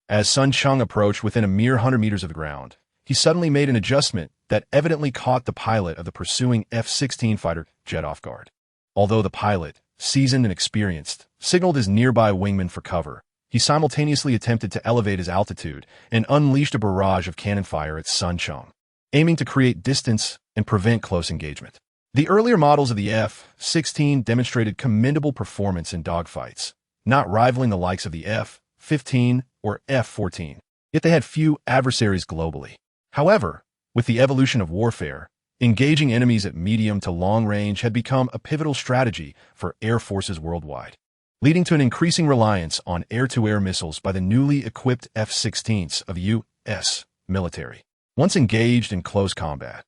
As Sun Cheng approached within a mere 100 meters of the ground, he suddenly made an adjustment that evidently caught the pilot of the pursuing F-16 fighter jet off guard. Although the pilot, seasoned and experienced, signaled his nearby wingman for cover, he simultaneously attempted to elevate his altitude and unleashed a barrage of cannon fire at Sun Cheng, aiming to create distance and prevent close engagement. The earlier models of the F-16 demonstrated commendable performance in dogfights, not rivaling the likes of the F-15 or F-14, yet they had few adversaries globally. However, with the evolution of warfare, engaging enemies at medium to long range had become a pivotal strategy for air forces worldwide, leading to an increasing reliance on air-to-air missiles by the newly equipped F-16s of U.S. military. Once engaged in close combat,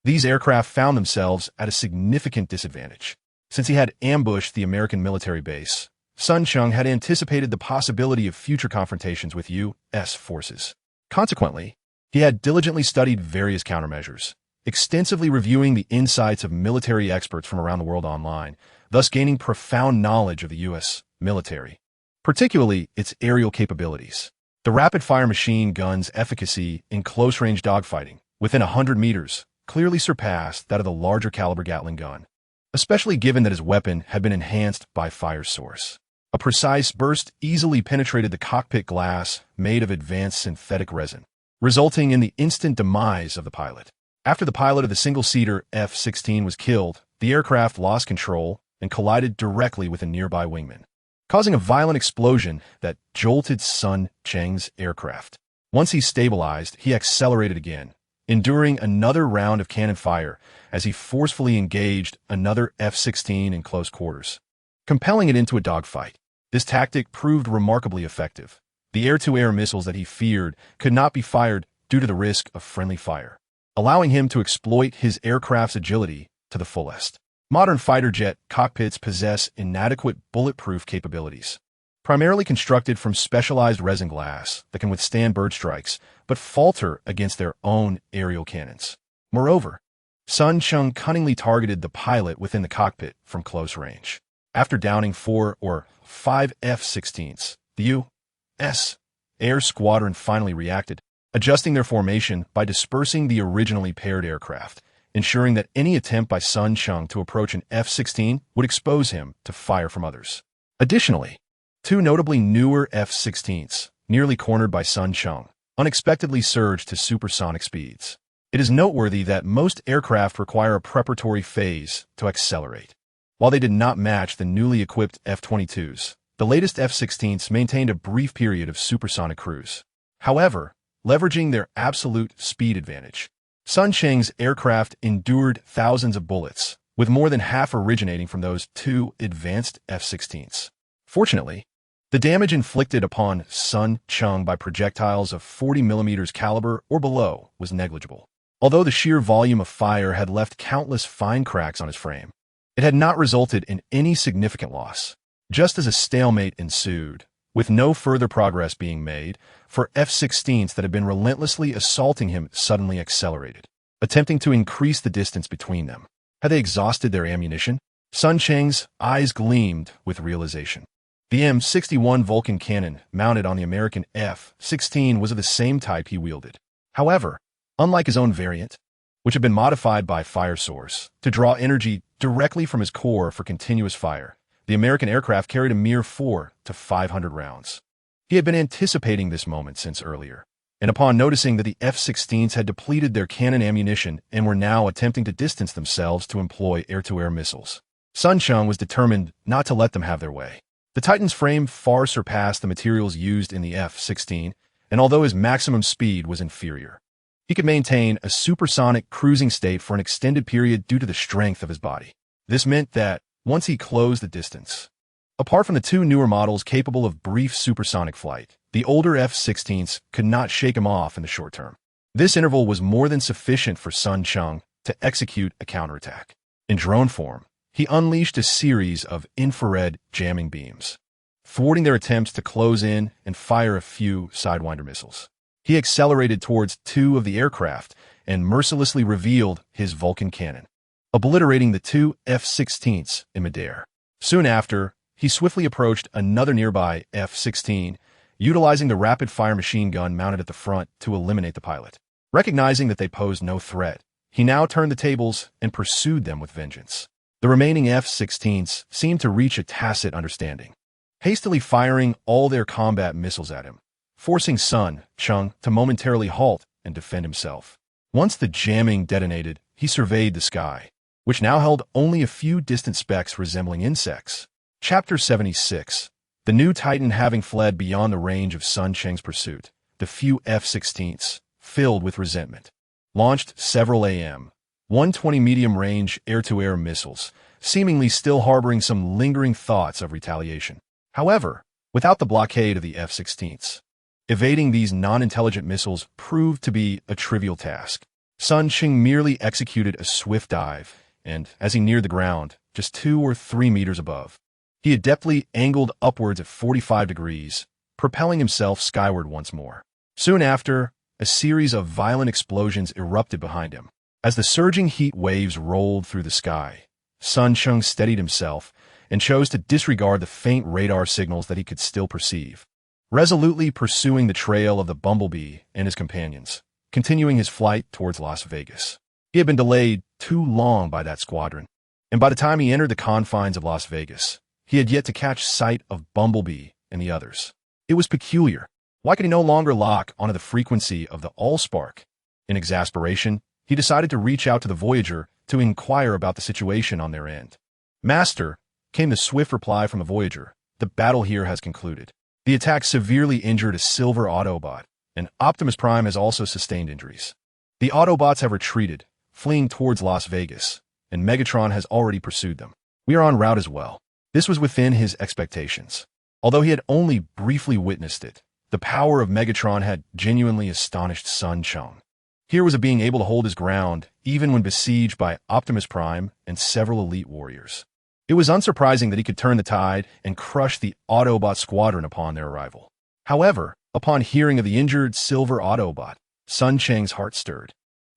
these aircraft found themselves at a significant disadvantage. Since he had ambushed the American military base, Sun Cheng had anticipated the possibility of future confrontations with U.S. forces. Consequently, he had diligently studied various countermeasures, extensively reviewing the insights of military experts from around the world online, thus gaining profound knowledge of the U.S. military, particularly its aerial capabilities. The rapid-fire machine gun's efficacy in close-range dogfighting, within 100 meters, clearly surpassed that of the larger caliber Gatling gun, especially given that his weapon had been enhanced by fire source. A precise burst easily penetrated the cockpit glass made of advanced synthetic resin, resulting in the instant demise of the pilot. After the pilot of the single-seater F-16 was killed, the aircraft lost control and collided directly with a nearby wingman, causing a violent explosion that jolted Sun Cheng's aircraft. Once he stabilized, he accelerated again, enduring another round of cannon fire as he forcefully engaged another F-16 in close quarters, compelling it into a dogfight. This tactic proved remarkably effective. The air-to-air missiles that he feared could not be fired due to the risk of friendly fire, allowing him to exploit his aircraft's agility to the fullest. Modern fighter jet cockpits possess inadequate bulletproof capabilities, primarily constructed from specialized resin glass that can withstand bird strikes but falter against their own aerial cannons. Moreover, Sun Cheng cunningly targeted the pilot within the cockpit from close range. After downing 4 or 5 F-16s, the U.S. Air Squadron finally reacted, adjusting their formation by dispersing the originally paired aircraft, ensuring that any attempt by Sun Cheng to approach an F-16 would expose him to fire from others. Additionally, 2 notably newer F-16s, nearly cornered by Sun Cheng, unexpectedly surged to supersonic speeds. It is noteworthy that most aircraft require a preparatory phase to accelerate. While they did not match the newly equipped F-22s, the latest F-16s maintained a brief period of supersonic cruise. However, leveraging their absolute speed advantage, Sun Cheng's aircraft endured thousands of bullets, with more than half originating from those 2 advanced F-16s. Fortunately, the damage inflicted upon Sun Cheng by projectiles of 40 millimeters caliber or below was negligible. Although the sheer volume of fire had left countless fine cracks on his frame, it had not resulted in any significant loss. Just as a stalemate ensued, with no further progress being made, for F-16s that had been relentlessly assaulting him suddenly accelerated, attempting to increase the distance between them. Had they exhausted their ammunition? Sun Cheng's eyes gleamed with realization. The M61 Vulcan cannon mounted on the American F-16 was of the same type he wielded. However, unlike his own variant, which had been modified by fire source to draw energy directly from his core for continuous fire, the American aircraft carried a mere 400 to 500 rounds. He had been anticipating this moment since earlier, and upon noticing that the F-16s had depleted their cannon ammunition and were now attempting to distance themselves to employ air-to-air missiles, Cheng was determined not to let them have their way. The Titan's frame far surpassed the materials used in the F-16, and although his maximum speed was inferior, he could maintain a supersonic cruising state for an extended period due to the strength of his body. This meant that, once he closed the distance, apart from the two newer models capable of brief supersonic flight, the older F-16s could not shake him off in the short term. This interval was more than sufficient for Cheng to execute a counterattack. In drone form, he unleashed a series of infrared jamming beams, thwarting their attempts to close in and fire a few Sidewinder missiles. He accelerated towards two of the aircraft and mercilessly revealed his Vulcan cannon, obliterating the two F-16s in midair. Soon after, he swiftly approached another nearby F-16, utilizing the rapid-fire machine gun mounted at the front to eliminate the pilot. Recognizing that they posed no threat, he now turned the tables and pursued them with vengeance. The remaining F-16s seemed to reach a tacit understanding, hastily firing all their combat missiles at him, forcing Cheng to momentarily halt and defend himself. Once the jamming detonated, he surveyed the sky, which now held only a few distant specks resembling insects. Chapter 76. The new Titan having fled beyond the range of Cheng's pursuit, the few F-16s, filled with resentment, launched several AM-120 medium-range air-to-air missiles, seemingly still harboring some lingering thoughts of retaliation. However, without the blockade of the F-16s, evading these non-intelligent missiles proved to be a trivial task. Cheng merely executed a swift dive, and, as he neared the ground, just 2 or 3 meters above, he adeptly angled upwards at 45 degrees, propelling himself skyward once more. Soon after, a series of violent explosions erupted behind him. As the surging heat waves rolled through the sky, Cheng steadied himself and chose to disregard the faint radar signals that he could still perceive, resolutely pursuing the trail of the Bumblebee and his companions, continuing his flight towards Las Vegas. He had been delayed too long by that squadron, and by the time he entered the confines of Las Vegas, he had yet to catch sight of Bumblebee and the others. It was peculiar. Why could he no longer lock onto the frequency of the Allspark? In exasperation, he decided to reach out to the Voyager to inquire about the situation on their end. "Master," came the swift reply from the Voyager, "the battle here has concluded. The attack severely injured a silver Autobot, and Optimus Prime has also sustained injuries. The Autobots have retreated, fleeing towards Las Vegas, and Megatron has already pursued them. We are en route as well." This was within his expectations. Although he had only briefly witnessed it, the power of Megatron had genuinely astonished Cheng. Here was a being able to hold his ground, even when besieged by Optimus Prime and several elite warriors. It was unsurprising that he could turn the tide and crush the Autobot squadron upon their arrival. However, upon hearing of the injured silver Autobot, Cheng's heart stirred.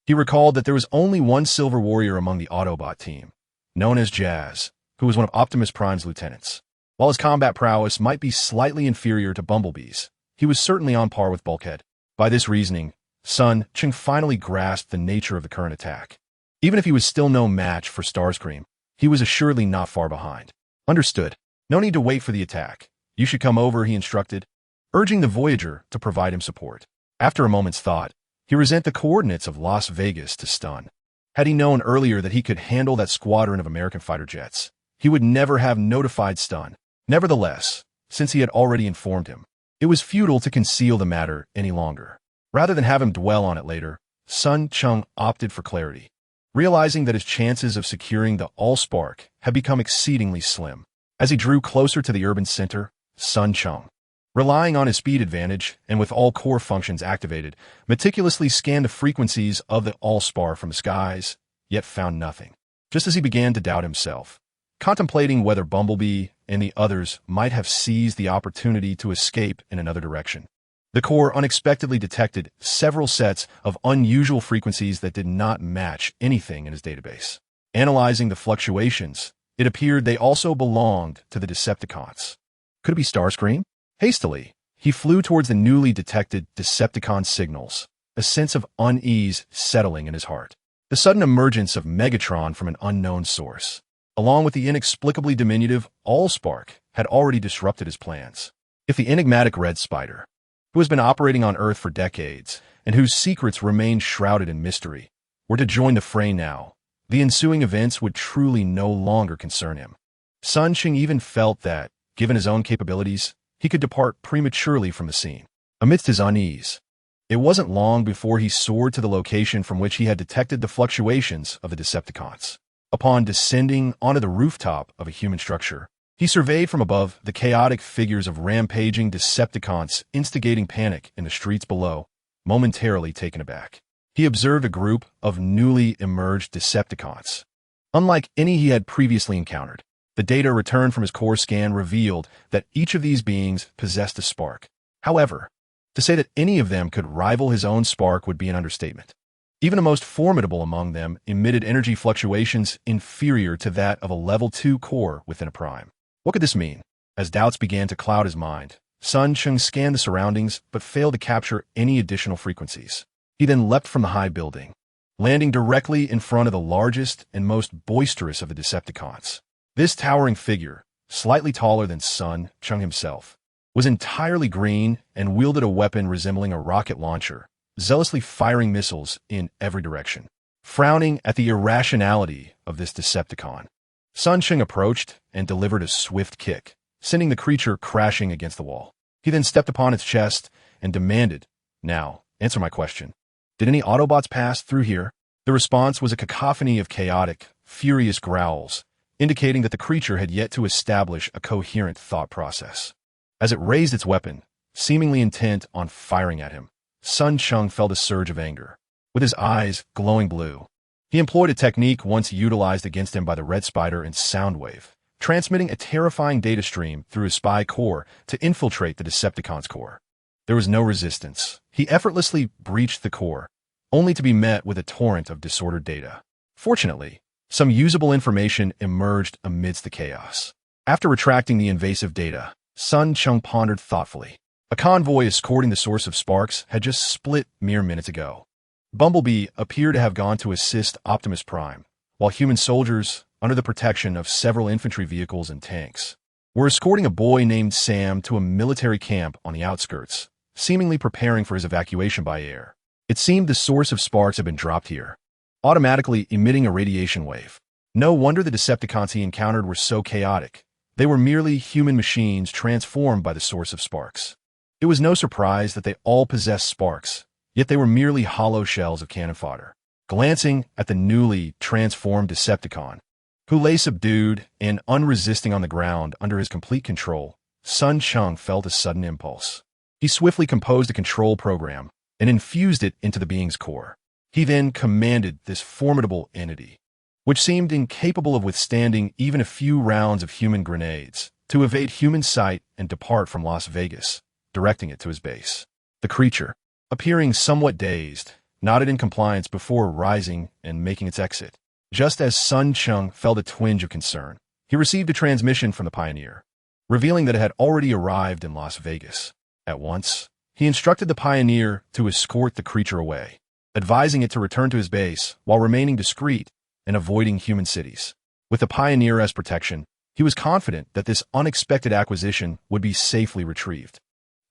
He recalled that there was only one silver warrior among the Autobot team, known as Jazz, who was one of Optimus Prime's lieutenants. While his combat prowess might be slightly inferior to Bumblebee's, he was certainly on par with Bulkhead. By this reasoning, Cheng finally grasped the nature of the current attack. Even if he was still no match for Starscream, he was assuredly not far behind. "Understood. No need to wait for the attack. You should come over," he instructed, urging the Voyager to provide him support. After a moment's thought, he resent the coordinates of Las Vegas to stun. Had he known earlier that he could handle that squadron of American fighter jets, he would never have notified Stun. Nevertheless, since he had already informed him, it was futile to conceal the matter any longer. Rather than have him dwell on it later, Cheng opted for clarity, realizing that his chances of securing the Allspark had become exceedingly slim. As he drew closer to the urban center, Cheng, relying on his speed advantage and with all core functions activated, meticulously scanned the frequencies of the Allspark from the skies, yet found nothing. Just as he began to doubt himself, contemplating whether Bumblebee and the others might have seized the opportunity to escape in another direction, the Corps unexpectedly detected several sets of unusual frequencies that did not match anything in his database. Analyzing the fluctuations, it appeared they also belonged to the Decepticons. Could it be Starscream? Hastily, he flew towards the newly detected Decepticon signals, a sense of unease settling in his heart. The sudden emergence of Megatron from an unknown source, along with the inexplicably diminutive Allspark, had already disrupted his plans. If the enigmatic Red Spider, who has been operating on Earth for decades and whose secrets remain shrouded in mystery, were to join the fray now, the ensuing events would truly no longer concern him. Sun Cheng even felt that, given his own capabilities, he could depart prematurely from the scene. Amidst his unease, it wasn't long before he soared to the location from which he had detected the fluctuations of the Decepticons. Upon descending onto the rooftop of a human structure, he surveyed from above the chaotic figures of rampaging Decepticons instigating panic in the streets below, momentarily taken aback. He observed a group of newly emerged Decepticons. Unlike any he had previously encountered, the data returned from his core scan revealed that each of these beings possessed a spark. However, to say that any of them could rival his own spark would be an understatement. Even the most formidable among them emitted energy fluctuations inferior to that of a level 2 core within a prime. What could this mean? As doubts began to cloud his mind, Sun Cheng scanned the surroundings but failed to capture any additional frequencies. He then leapt from the high building, landing directly in front of the largest and most boisterous of the Decepticons. This towering figure, slightly taller than Sun Cheng himself, was entirely green and wielded a weapon resembling a rocket launcher, zealously firing missiles in every direction. Frowning at the irrationality of this Decepticon, Sun Cheng approached and delivered a swift kick, sending the creature crashing against the wall. He then stepped upon its chest and demanded, "Now, answer my question. Did any Autobots pass through here?" The response was a cacophony of chaotic, furious growls, indicating that the creature had yet to establish a coherent thought process. As it raised its weapon, seemingly intent on firing at him, Sun Cheng felt a surge of anger. With his eyes glowing blue, he employed a technique once utilized against him by the Red Spider in Soundwave, transmitting a terrifying data stream through his spy core to infiltrate the Decepticon's core. There was no resistance. He effortlessly breached the core, only to be met with a torrent of disordered data. Fortunately, some usable information emerged amidst the chaos. After retracting the invasive data, Sun Cheng pondered thoughtfully. A convoy escorting the source of sparks had just split mere minutes ago. Bumblebee appeared to have gone to assist Optimus Prime, while human soldiers, under the protection of several infantry vehicles and tanks, were escorting a boy named Sam to a military camp on the outskirts, seemingly preparing for his evacuation by air. It seemed the source of sparks had been dropped here, automatically emitting a radiation wave. No wonder the Decepticons he encountered were so chaotic. They were merely human machines transformed by the source of sparks. It was no surprise that they all possessed sparks, yet they were merely hollow shells of cannon fodder. Glancing at the newly transformed Decepticon, who lay subdued and unresisting on the ground under his complete control, Sun Cheng felt a sudden impulse. He swiftly composed a control program and infused it into the being's core. He then commanded this formidable entity, which seemed incapable of withstanding even a few rounds of human grenades, to evade human sight and depart from Las Vegas, directing it to his base. The creature, appearing somewhat dazed, nodded in compliance before rising and making its exit. Just as Sun Cheng felt a twinge of concern, he received a transmission from the Pioneer, revealing that it had already arrived in Las Vegas. At once, he instructed the Pioneer to escort the creature away, advising it to return to his base while remaining discreet and avoiding human cities. With the Pioneer as protection, he was confident that this unexpected acquisition would be safely retrieved.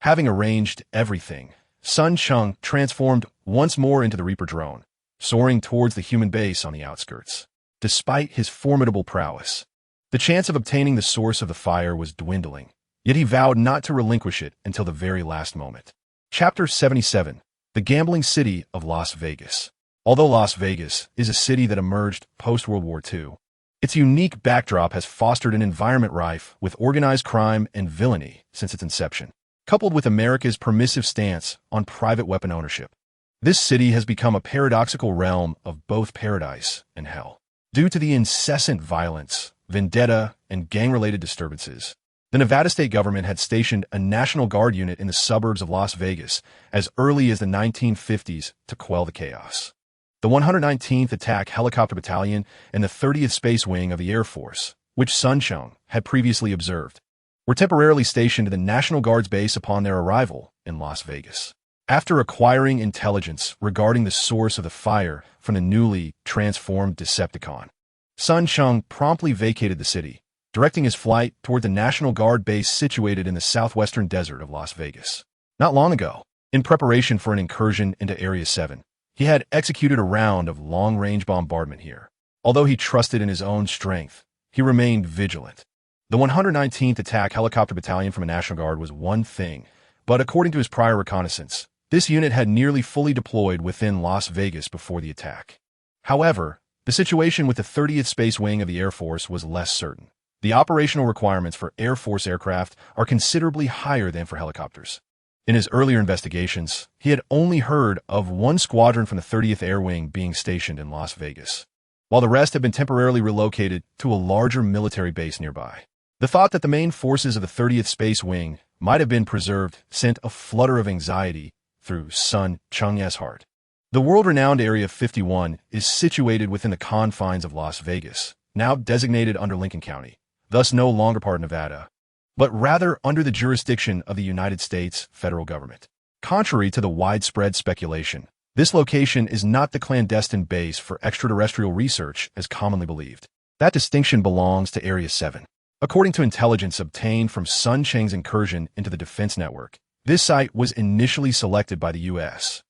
Having arranged everything, Sun Cheng transformed once more into the Reaper drone, soaring towards the human base on the outskirts. Despite his formidable prowess, the chance of obtaining the source of the fire was dwindling, yet he vowed not to relinquish it until the very last moment. Chapter 77. The Gambling City of Las Vegas. Although Las Vegas is a city that emerged post-World War II, its unique backdrop has fostered an environment rife with organized crime and villainy since its inception. Coupled with America's permissive stance on private weapon ownership, this city has become a paradoxical realm of both paradise and hell. Due to the incessant violence, vendetta, and gang-related disturbances, the Nevada state government had stationed a National Guard unit in the suburbs of Las Vegas as early as the 1950s to quell the chaos. The 119th Attack Helicopter Battalion and the 30th Space Wing of the Air Force, which Sun Cheng had previously observed, were temporarily stationed in the National Guard's base upon their arrival in Las Vegas. After acquiring intelligence regarding the source of the fire from the newly transformed Decepticon, Cheng promptly vacated the city, directing his flight toward the National Guard base situated in the southwestern desert of Las Vegas. Not long ago, in preparation for an incursion into Area 7, he had executed a round of long-range bombardment here. Although he trusted in his own strength, he remained vigilant. The 119th Attack Helicopter Battalion from the National Guard was one thing, but according to his prior reconnaissance, this unit had nearly fully deployed within Las Vegas before the attack. However, the situation with the 30th Space Wing of the Air Force was less certain. The operational requirements for Air Force aircraft are considerably higher than for helicopters. In his earlier investigations, he had only heard of one squadron from the 30th Air Wing being stationed in Las Vegas, while the rest had been temporarily relocated to a larger military base nearby. The thought that the main forces of the 30th Space Wing might have been preserved sent a flutter of anxiety through Cheng's heart. The world-renowned Area 51 is situated within the confines of Las Vegas, now designated under Lincoln County, thus no longer part of Nevada, but rather under the jurisdiction of the United States federal government. Contrary to the widespread speculation, this location is not the clandestine base for extraterrestrial research as commonly believed. That distinction belongs to Area 7. According to intelligence obtained from Cheng's incursion into the defense network, this site was initially selected by the U.S.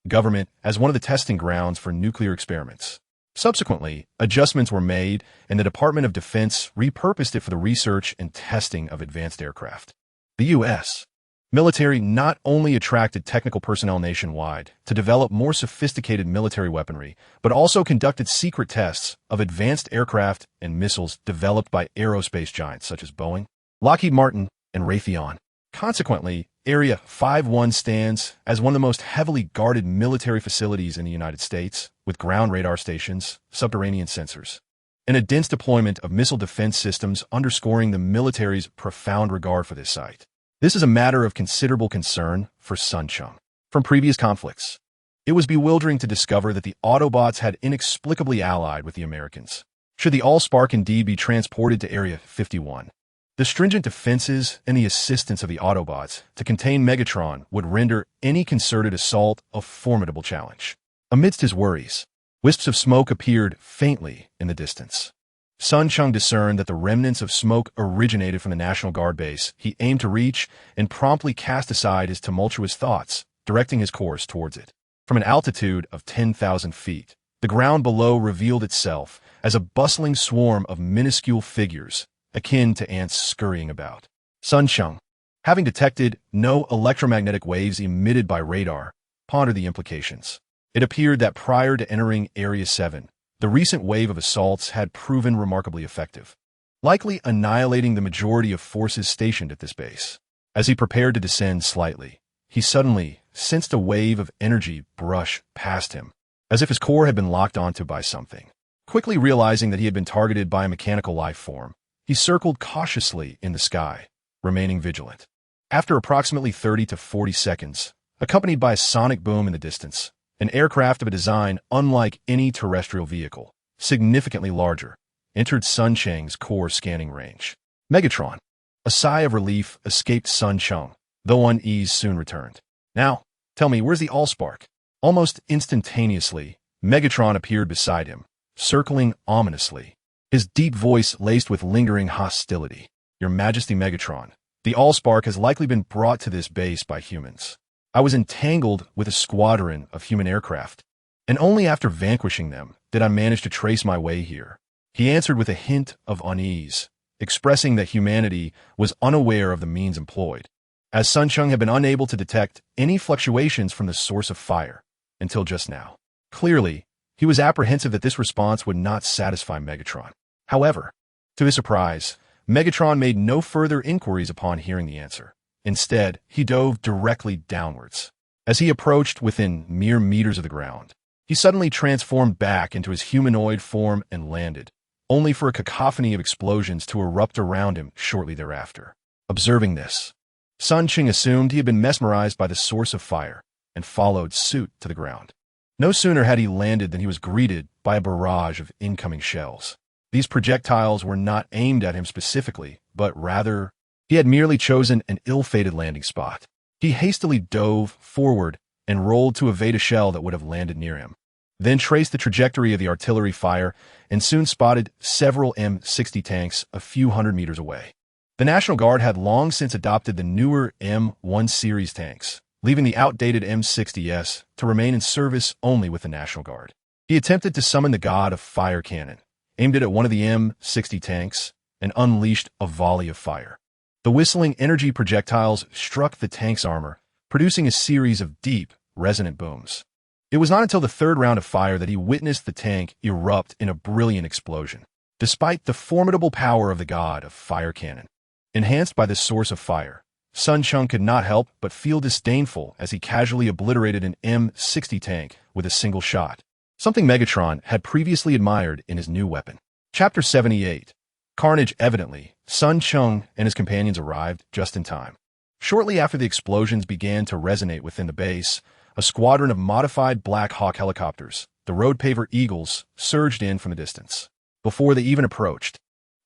government as one of the testing grounds for nuclear experiments. Subsequently, adjustments were made, and the Department of Defense repurposed it for the research and testing of advanced aircraft. The U.S. military not only attracted technical personnel nationwide to develop more sophisticated military weaponry, but also conducted secret tests of advanced aircraft and missiles developed by aerospace giants such as Boeing, Lockheed Martin, and Raytheon. Consequently, Area 51 stands as one of the most heavily guarded military facilities in the United States, with ground radar stations, subterranean sensors, and a dense deployment of missile defense systems underscoring the military's profound regard for this site. This is a matter of considerable concern for Cheng. From previous conflicts, it was bewildering to discover that the Autobots had inexplicably allied with the Americans. Should the Allspark indeed be transported to Area 51, the stringent defenses and the assistance of the Autobots to contain Megatron would render any concerted assault a formidable challenge. Amidst his worries, wisps of smoke appeared faintly in the distance. Cheng discerned that the remnants of smoke originated from the National Guard base he aimed to reach and promptly cast aside his tumultuous thoughts, directing his course towards it. From an altitude of 10,000 feet, the ground below revealed itself as a bustling swarm of minuscule figures, akin to ants scurrying about. Cheng, having detected no electromagnetic waves emitted by radar, pondered the implications. It appeared that prior to entering Area 7, the recent wave of assaults had proven remarkably effective, likely annihilating the majority of forces stationed at this base. As he prepared to descend slightly, he suddenly sensed a wave of energy brush past him, as if his core had been locked onto by something. Quickly realizing that he had been targeted by a mechanical life form, he circled cautiously in the sky, remaining vigilant. After approximately 30 to 40 seconds, accompanied by a sonic boom in the distance, an aircraft of a design unlike any terrestrial vehicle, significantly larger, entered Cheng's core scanning range. Megatron. A sigh of relief escaped Cheng, though unease soon returned. Now, tell me, where's the Allspark? Almost instantaneously, Megatron appeared beside him, circling ominously, his deep voice laced with lingering hostility. Your Majesty Megatron, the Allspark has likely been brought to this base by humans. I was entangled with a squadron of human aircraft, and only after vanquishing them did I manage to trace my way here. He answered with a hint of unease, expressing that humanity was unaware of the means employed, as Cheng had been unable to detect any fluctuations from the source of fire until just now. Clearly, he was apprehensive that this response would not satisfy Megatron. However, to his surprise, Megatron made no further inquiries upon hearing the answer. Instead, he dove directly downwards. As he approached within mere meters of the ground, he suddenly transformed back into his humanoid form and landed, only for a cacophony of explosions to erupt around him shortly thereafter. Observing this, Cheng assumed he had been mesmerized by the source of fire and followed suit to the ground. No sooner had he landed than he was greeted by a barrage of incoming shells. These projectiles were not aimed at him specifically, but rather He had merely chosen an ill-fated landing spot. He hastily dove forward and rolled to evade a shell that would have landed near him, then traced the trajectory of the artillery fire and soon spotted several M60 tanks a few hundred meters away. The National Guard had long since adopted the newer M1 series tanks, leaving the outdated M60s to remain in service only with the National Guard. He attempted to summon the god of fire cannon, aimed it at one of the M60 tanks, and unleashed a volley of fire. The whistling energy projectiles struck the tank's armor, producing a series of deep, resonant booms. It was not until the third round of fire that he witnessed the tank erupt in a brilliant explosion. Despite the formidable power of the god of fire cannon, enhanced by this source of fire, Sun Cheng could not help but feel disdainful as he casually obliterated an M60 tank with a single shot, something Megatron had previously admired in his new weapon. Chapter 78. Carnage. Evidently, Sun Cheng and his companions arrived just in time. Shortly after the explosions began to resonate within the base, a squadron of modified Black Hawk helicopters, the road paver Eagles, surged in from the distance. Before they even approached,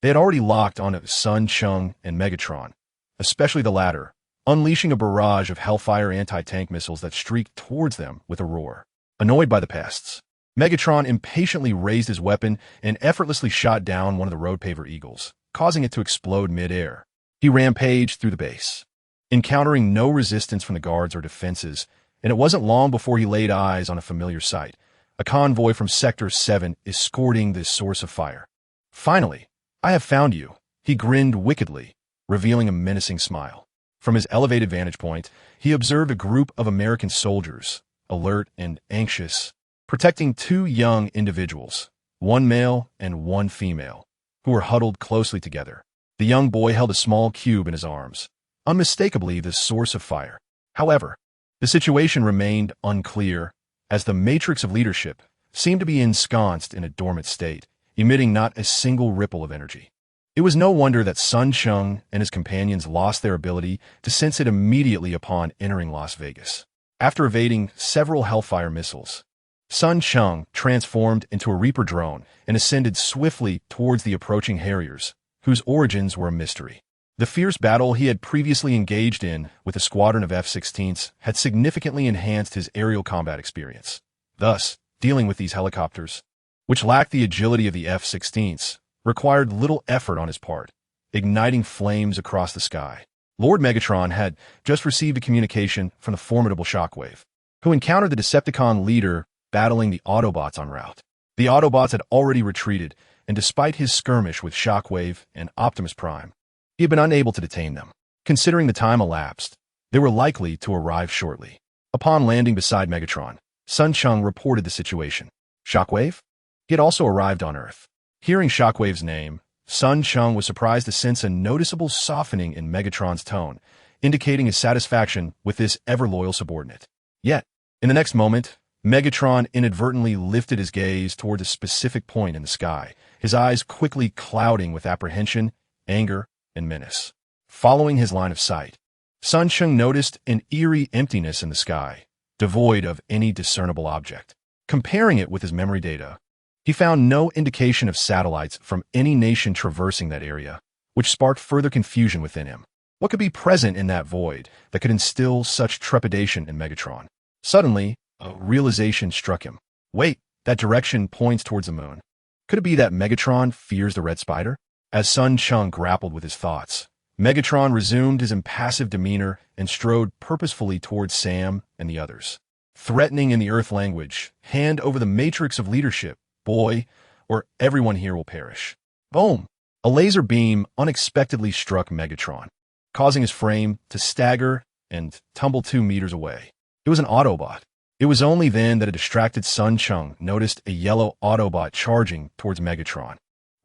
they had already locked onto Sun Cheng and Megatron, especially the latter, unleashing a barrage of Hellfire anti-tank missiles that streaked towards them with a roar. Annoyed by the pests, Megatron impatiently raised his weapon and effortlessly shot down one of the road paver Eagles, causing it to explode mid-air. He rampaged through the base, encountering no resistance from the guards or defenses, and it wasn't long before he laid eyes on a familiar sight, a convoy from Sector 7 escorting this source of fire. Finally, I have found you, he grinned wickedly, revealing a menacing smile. From his elevated vantage point, he observed a group of American soldiers, alert and anxious, protecting two young individuals, one male and one female, who were huddled closely together. The young boy held a small cube in his arms, unmistakably the source of fire. However, the situation remained unclear, as the matrix of leadership seemed to be ensconced in a dormant state, emitting not a single ripple of energy. It was no wonder that Sun Cheng and his companions lost their ability to sense it immediately upon entering Las Vegas. After evading several Hellfire missiles, Sun Cheng transformed into a Reaper drone and ascended swiftly towards the approaching Harriers, whose origins were a mystery. The fierce battle he had previously engaged in with a squadron of F-16s had significantly enhanced his aerial combat experience. Thus, dealing with these helicopters, which lacked the agility of the F-16s, required little effort on his part, igniting flames across the sky. Lord Megatron had just received a communication from the formidable Shockwave, who encountered the Decepticon leader battling the Autobots en route. The Autobots had already retreated, and despite his skirmish with Shockwave and Optimus Prime, he had been unable to detain them. Considering the time elapsed, they were likely to arrive shortly. Upon landing beside Megatron, Sun Cheng reported the situation. Shockwave? He had also arrived on Earth. Hearing Shockwave's name, Sun Cheng was surprised to sense a noticeable softening in Megatron's tone, indicating his satisfaction with this ever-loyal subordinate. Yet, in the next moment, Megatron inadvertently lifted his gaze toward a specific point in the sky, his eyes quickly clouding with apprehension, anger, and menace. Following his line of sight, Sun Cheng noticed an eerie emptiness in the sky, devoid of any discernible object. Comparing it with his memory data, he found no indication of satellites from any nation traversing that area, which sparked further confusion within him. What could be present in that void that could instill such trepidation in Megatron? Suddenly, a realization struck him. Wait, that direction points towards the moon. Could it be that Megatron fears the Red Spider? As Sun Cheng grappled with his thoughts, Megatron resumed his impassive demeanor and strode purposefully towards Sam and the others. Threatening in the Earth language, hand over the matrix of leadership, boy, or everyone here will perish. Boom! A laser beam unexpectedly struck Megatron, causing his frame to stagger and tumble 2 meters away. It was an Autobot. It was only then that a distracted Sun Cheng noticed a yellow Autobot charging towards Megatron,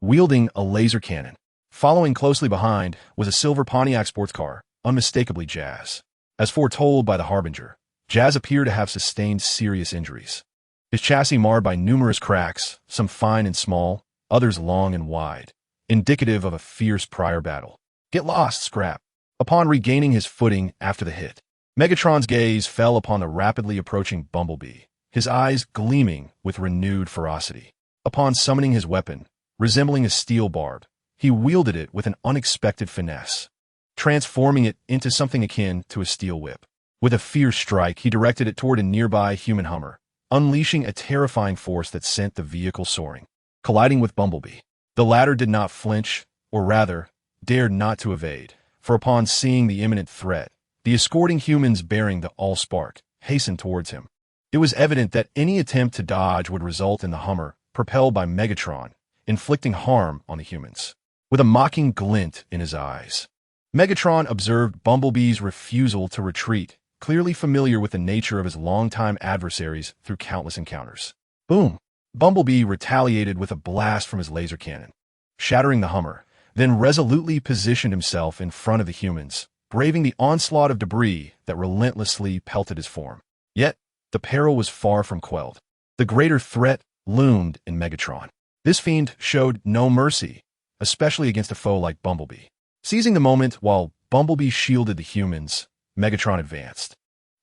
wielding a laser cannon. Following closely behind was a silver Pontiac sports car, unmistakably Jazz. As foretold by the Harbinger, Jazz appeared to have sustained serious injuries. His chassis marred by numerous cracks, some fine and small, others long and wide, indicative of a fierce prior battle. Get lost, Scrap. Upon regaining his footing after the hit, Megatron's gaze fell upon the rapidly approaching Bumblebee, his eyes gleaming with renewed ferocity. Upon summoning his weapon, resembling a steel barb, he wielded it with an unexpected finesse, transforming it into something akin to a steel whip. With a fierce strike, he directed it toward a nearby human Hummer, unleashing a terrifying force that sent the vehicle soaring, colliding with Bumblebee. The latter did not flinch, or rather, dared not to evade, for upon seeing the imminent threat, the escorting humans bearing the Allspark hastened towards him. It was evident that any attempt to dodge would result in the Hummer, propelled by Megatron, inflicting harm on the humans. With a mocking glint in his eyes, Megatron observed Bumblebee's refusal to retreat, clearly familiar with the nature of his longtime adversaries through countless encounters. Boom! Bumblebee retaliated with a blast from his laser cannon, shattering the Hummer, then resolutely positioned himself in front of the humans, braving the onslaught of debris that relentlessly pelted his form. Yet, the peril was far from quelled. The greater threat loomed in Megatron. This fiend showed no mercy, especially against a foe like Bumblebee. Seizing the moment while Bumblebee shielded the humans, Megatron advanced,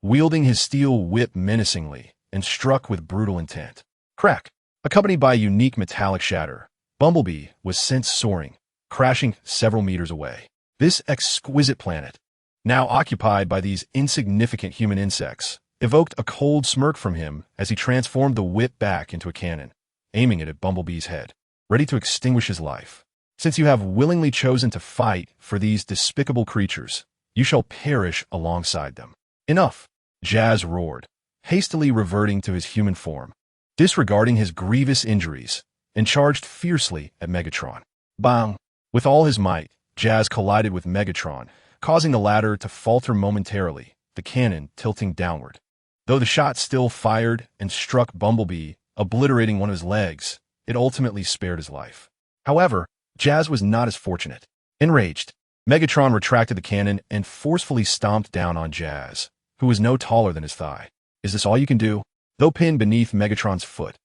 wielding his steel whip menacingly, and struck with brutal intent. Crack! Accompanied by a unique metallic shatter, Bumblebee was sent soaring, crashing several meters away. This exquisite planet, now occupied by these insignificant human insects, evoked a cold smirk from him as he transformed the whip back into a cannon, aiming it at Bumblebee's head, ready to extinguish his life. Since you have willingly chosen to fight for these despicable creatures, you shall perish alongside them. Enough! Jazz roared, hastily reverting to his human form, disregarding his grievous injuries, and charged fiercely at Megatron. Bang! With all his might, Jazz collided with Megatron, causing the latter to falter momentarily, the cannon tilting downward. Though the shot still fired and struck Bumblebee, obliterating one of his legs, it ultimately spared his life. However, Jazz was not as fortunate. Enraged, Megatron retracted the cannon and forcefully stomped down on Jazz, who was no taller than his thigh. Is this all you can do? Though pinned beneath Megatron's foot,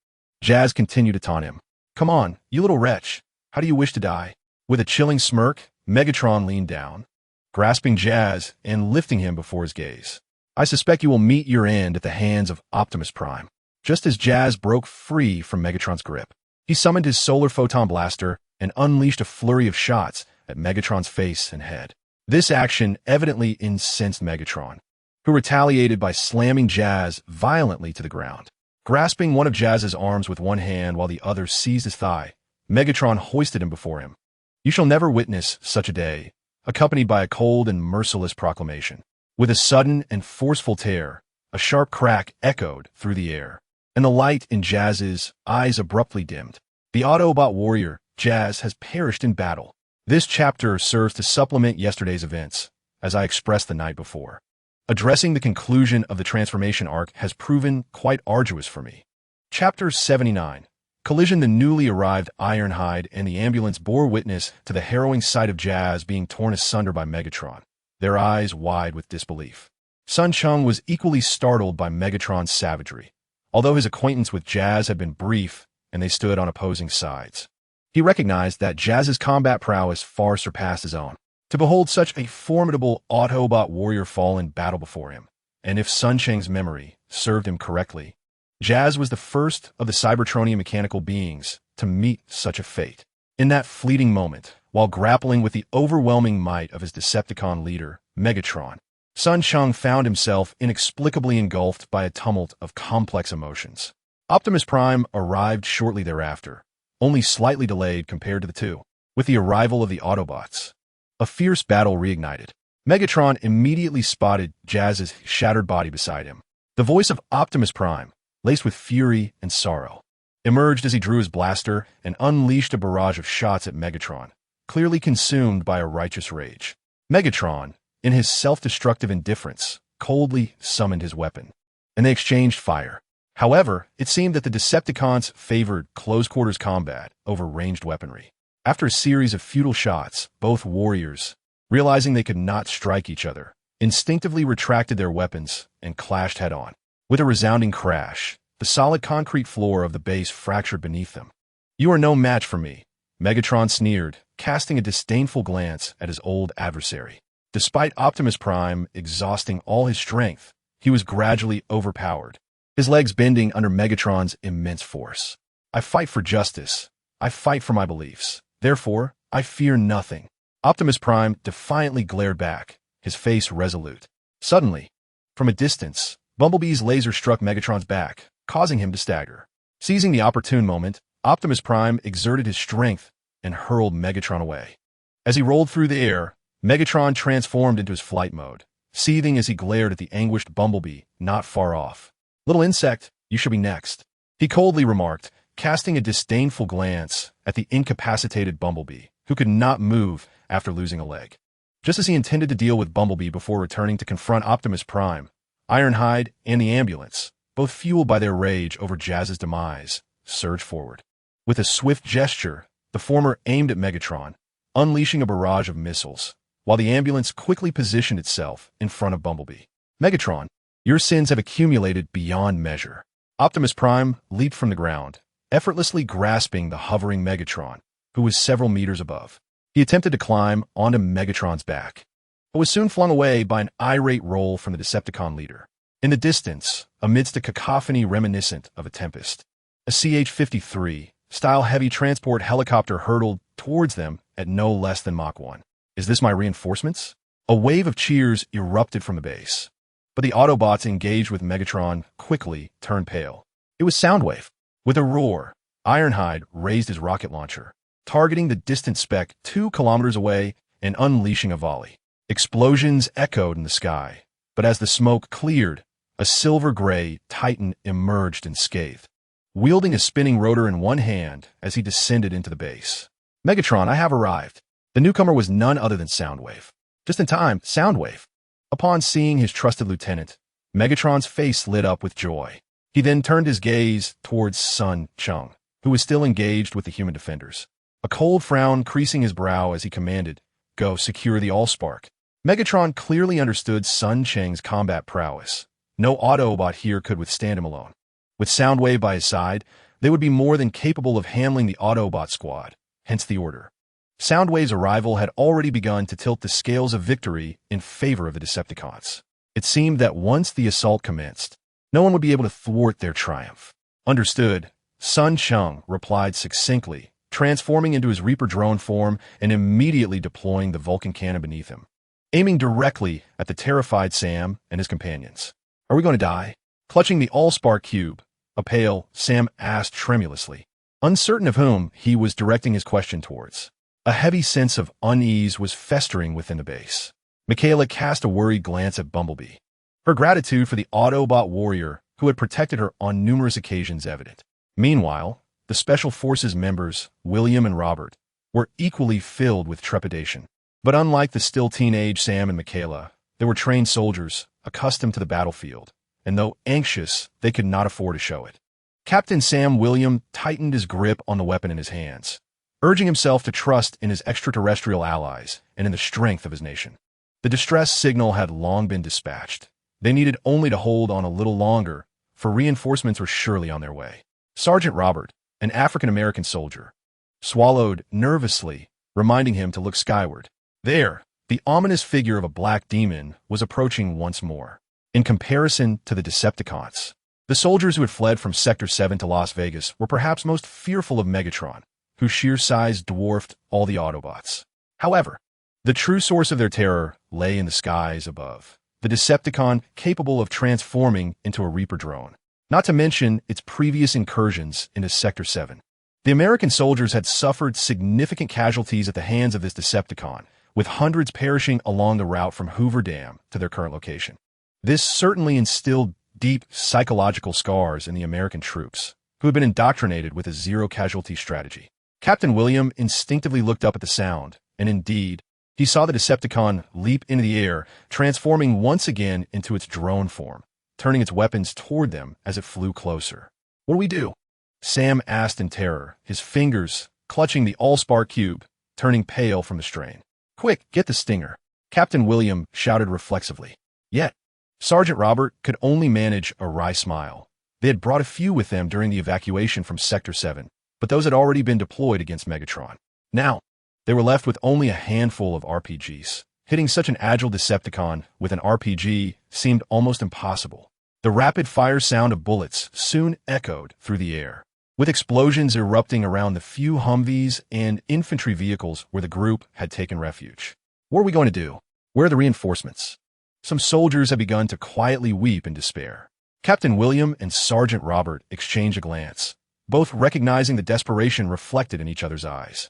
Jazz continued to taunt him. Come on, you little wretch. How do you wish to die? With a chilling smirk, Megatron leaned down, grasping Jazz and lifting him before his gaze. I suspect you will meet your end at the hands of Optimus Prime. Just as Jazz broke free from Megatron's grip, he summoned his solar photon blaster and unleashed a flurry of shots at Megatron's face and head. This action evidently incensed Megatron, who retaliated by slamming Jazz violently to the ground. Grasping one of Jazz's arms with one hand while the other seized his thigh, Megatron hoisted him before him. You shall never witness such a day, accompanied by a cold and merciless proclamation. With a sudden and forceful tear, a sharp crack echoed through the air, and the light in Jazz's eyes abruptly dimmed. The Autobot warrior, Jazz, has perished in battle. This chapter serves to supplement yesterday's events, as I expressed the night before. Addressing the conclusion of the transformation arc has proven quite arduous for me. Chapter 79. Collision. The newly arrived Ironhide and the ambulance bore witness to the harrowing sight of Jazz being torn asunder by Megatron, their eyes wide with disbelief. Sun Cheng was equally startled by Megatron's savagery, although his acquaintance with Jazz had been brief and they stood on opposing sides. He recognized that Jazz's combat prowess far surpassed his own. To behold such a formidable Autobot warrior fall in battle before him, and if Sun Cheng's memory served him correctly, Jazz was the first of the Cybertronian mechanical beings to meet such a fate. In that fleeting moment, while grappling with the overwhelming might of his Decepticon leader, Megatron, Sun Cheng found himself inexplicably engulfed by a tumult of complex emotions. Optimus Prime arrived shortly thereafter, only slightly delayed compared to the two. With the arrival of the Autobots, a fierce battle reignited. Megatron immediately spotted Jazz's shattered body beside him. The voice of Optimus Prime, laced with fury and sorrow, emerged as he drew his blaster and unleashed a barrage of shots at Megatron, clearly consumed by a righteous rage. Megatron, in his self-destructive indifference, coldly summoned his weapon, and they exchanged fire. However, it seemed that the Decepticons favored close-quarters combat over ranged weaponry. After a series of futile shots, both warriors, realizing they could not strike each other, instinctively retracted their weapons and clashed head-on. With a resounding crash, the solid concrete floor of the base fractured beneath them. You are no match for me, Megatron sneered, casting a disdainful glance at his old adversary. Despite Optimus Prime exhausting all his strength, he was gradually overpowered, his legs bending under Megatron's immense force. I fight for justice. I fight for my beliefs. Therefore, I fear nothing. Optimus Prime defiantly glared back, his face resolute. Suddenly, from a distance, Bumblebee's laser struck Megatron's back, causing him to stagger. Seizing the opportune moment, Optimus Prime exerted his strength and hurled Megatron away. As he rolled through the air, Megatron transformed into his flight mode, seething as he glared at the anguished Bumblebee not far off. "Little insect, you should be next," he coldly remarked, casting a disdainful glance at the incapacitated Bumblebee, who could not move after losing a leg. Just as he intended to deal with Bumblebee before returning to confront Optimus Prime, Ironhide and the ambulance, both fueled by their rage over Jazz's demise, surged forward. With a swift gesture, the former aimed at Megatron, unleashing a barrage of missiles, while the ambulance quickly positioned itself in front of Bumblebee. "Megatron, your sins have accumulated beyond measure." Optimus Prime leaped from the ground, effortlessly grasping the hovering Megatron, who was several meters above. He attempted to climb onto Megatron's back, but was soon flung away by an irate roll from the Decepticon leader. In the distance, amidst a cacophony reminiscent of a tempest, a CH-53 style heavy transport helicopter hurtled towards them at no less than Mach 1. "Is this my reinforcements?" A wave of cheers erupted from the base, but the Autobots engaged with Megatron quickly turned pale. It was Soundwave. With a roar, Ironhide raised his rocket launcher, targeting the distant speck 2 kilometers away and unleashing a volley. Explosions echoed in the sky, but as the smoke cleared, a silver-gray Titan emerged unscathed, wielding a spinning rotor in one hand as he descended into the base. "Megatron, I have arrived." The newcomer was none other than Soundwave. Just in time, Soundwave. Upon seeing his trusted lieutenant, Megatron's face lit up with joy. He then turned his gaze towards son Cheng, who was still engaged with the human defenders, a cold frown creasing his brow as he commanded, "Go secure the Allspark." Megatron clearly understood son Cheng's combat prowess. No Autobot here could withstand him alone. With Soundwave by his side, they would be more than capable of handling the Autobot squad, hence the order. Soundwave's arrival had already begun to tilt the scales of victory in favor of the Decepticons. It seemed that once the assault commenced, no one would be able to thwart their triumph. "Understood," son Cheng replied succinctly, transforming into his Reaper drone form and immediately deploying the Vulcan cannon beneath him, aiming directly at the terrified Sam and his companions. "Are we going to die?" Clutching the Allspark cube, a pale, Sam asked tremulously, uncertain of whom he was directing his question towards. A heavy sense of unease was festering within the base. Michaela cast a worried glance at Bumblebee, her gratitude for the Autobot warrior who had protected her on numerous occasions evident. Meanwhile, the Special Forces members, William and Robert, were equally filled with trepidation. But unlike the still teenage Sam and Michaela, they were trained soldiers, accustomed to the battlefield, and though anxious, they could not afford to show it. Captain Sam William tightened his grip on the weapon in his hands, urging himself to trust in his extraterrestrial allies and in the strength of his nation. The distress signal had long been dispatched. They needed only to hold on a little longer, for reinforcements were surely on their way. Sergeant Robert, an African-American soldier, swallowed nervously, reminding him to look skyward. There, the ominous figure of a black demon was approaching once more. In comparison to the Decepticons, the soldiers who had fled from Sector 7 to Las Vegas were perhaps most fearful of Megatron, whose sheer size dwarfed all the Autobots. However, the true source of their terror lay in the skies above, the Decepticon capable of transforming into a Reaper drone, not to mention its previous incursions into Sector 7. The American soldiers had suffered significant casualties at the hands of this Decepticon, with hundreds perishing along the route from Hoover Dam to their current location. This certainly instilled deep psychological scars in the American troops, who had been indoctrinated with a zero-casualty strategy. Captain William instinctively looked up at the sound, and indeed, he saw the Decepticon leap into the air, transforming once again into its drone form, turning its weapons toward them as it flew closer. "What do we do?" Sam asked in terror, his fingers clutching the Allspark cube, turning pale from the strain. "Quick, get the stinger," Captain William shouted reflexively. Yet, Sergeant Robert could only manage a wry smile. They had brought a few with them during the evacuation from Sector 7, but those had already been deployed against Megatron. Now, they were left with only a handful of RPGs. Hitting such an agile Decepticon with an RPG seemed almost impossible. The rapid-fire sound of bullets soon echoed through the air. with explosions erupting around the few Humvees and infantry vehicles where the group had taken refuge. What are we going to do? Where are the reinforcements? Some soldiers had begun to quietly weep in despair. Captain William and Sergeant Robert exchanged a glance, both recognizing the desperation reflected in each other's eyes.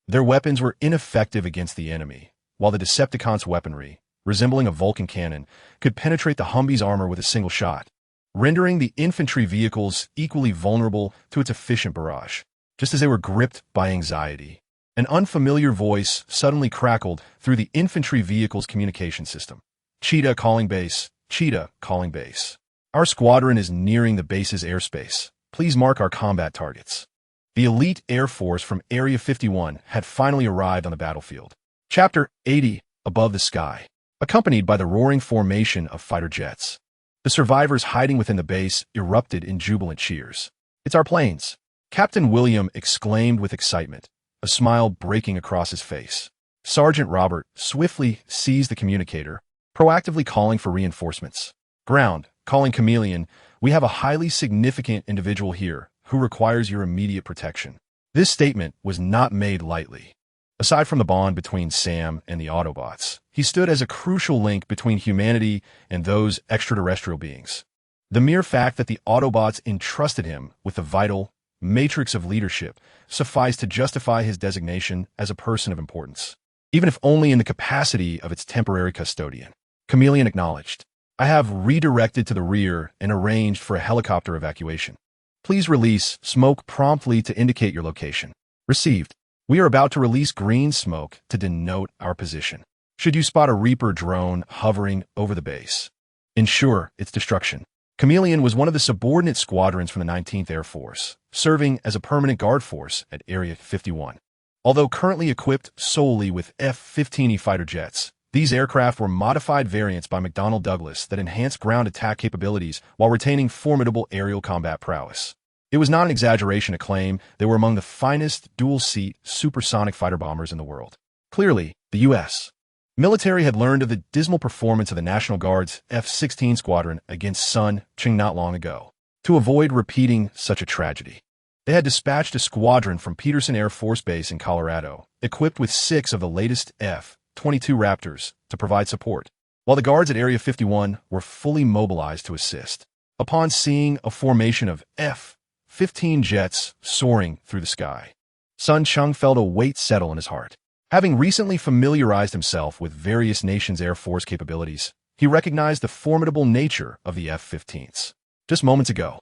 Their weapons were ineffective against the enemy, while the Decepticons' weaponry, resembling a Vulcan cannon, could penetrate the Humvee's armor with a single shot, rendering the infantry vehicles equally vulnerable to its efficient barrage. Just as they were gripped by anxiety, an unfamiliar voice suddenly crackled through the infantry vehicle's communication system. "Cheetah calling base. Cheetah calling base. Our squadron is nearing the base's airspace. Please mark our combat targets." The elite Air Force from Area 51 had finally arrived on the battlefield. Chapter 80, Above the Sky, accompanied by the roaring formation of fighter jets. The survivors hiding within the base erupted in jubilant cheers. "It's our planes!" Captain William exclaimed with excitement, a smile breaking across his face. Sergeant Robert swiftly seized the communicator, proactively calling for reinforcements. "Ground, calling Chameleon, we have a highly significant individual here who requires your immediate protection." This statement was not made lightly. Aside from the bond between Sam and the Autobots, he stood as a crucial link between humanity and those extraterrestrial beings. The mere fact that the Autobots entrusted him with the vital matrix of leadership sufficed to justify his designation as a person of importance, even if only in the capacity of its temporary custodian. Chameleon acknowledged. "I have redirected to the rear and arranged for a helicopter evacuation. Please release smoke promptly to indicate your location." "Received. We are about to release green smoke to denote our position. Should you spot a Reaper drone hovering over the base, ensure its destruction." Chameleon was one of the subordinate squadrons from the 19th Air Force, serving as a permanent guard force at Area 51. Although currently equipped solely with F-15E fighter jets, these aircraft were modified variants by McDonnell Douglas that enhanced ground attack capabilities while retaining formidable aerial combat prowess. It was not an exaggeration to claim they were among the finest dual-seat supersonic fighter bombers in the world. Clearly, the U.S. military had learned of the dismal performance of the National Guard's F-16 squadron against Sun Cheng not long ago. To avoid repeating such a tragedy, they had dispatched a squadron from Peterson Air Force Base in Colorado, equipped with 6 of the latest F-22 Raptors to provide support, while the guards at Area 51 were fully mobilized to assist. Upon seeing a formation of F-15 jets soaring through the sky, Sun Cheng felt a weight settle in his heart. Having recently familiarized himself with various nations' Air Force capabilities, he recognized the formidable nature of the F-15s. Just moments ago,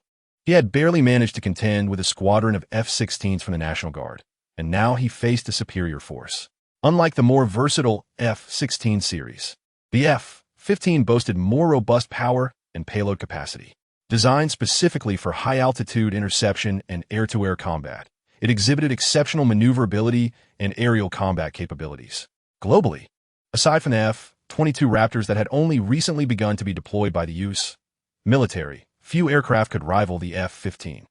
he had barely managed to contend with a squadron of F-16s from the National Guard, and now he faced a superior force. Unlike the more versatile F-16 series, the F-15 boasted more robust power and payload capacity. Designed specifically for high-altitude interception and air-to-air combat, it exhibited exceptional maneuverability and aerial combat capabilities. Globally, aside from the F-22 Raptors that had only recently begun to be deployed by the U.S. military, few aircraft could rival the F-15.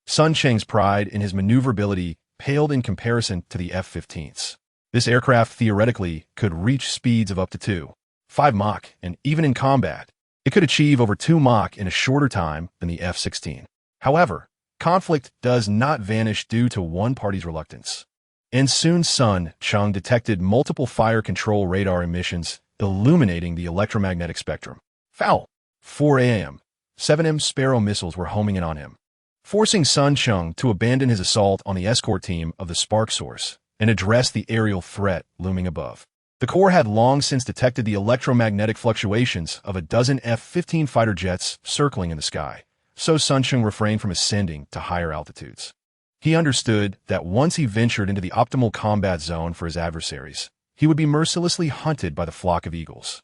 Sun Cheng's pride in his maneuverability paled in comparison to the F-15s. This aircraft theoretically could reach speeds of up to 2.5 Mach, and even in combat, it could achieve over 2 Mach in a shorter time than the F-16. However, conflict does not vanish due to one party's reluctance. And soon Sun Cheng detected multiple fire control radar emissions illuminating the electromagnetic spectrum. Foul! 4 a.m. 7M Sparrow missiles were homing in on him, forcing Sun Cheng to abandon his assault on the escort team of the Spark Source and address the aerial threat looming above. The Corps had long since detected the electromagnetic fluctuations of a dozen F-15 fighter jets circling in the sky, so Sun Cheng refrained from ascending to higher altitudes. He understood that once he ventured into the optimal combat zone for his adversaries, he would be mercilessly hunted by the flock of eagles.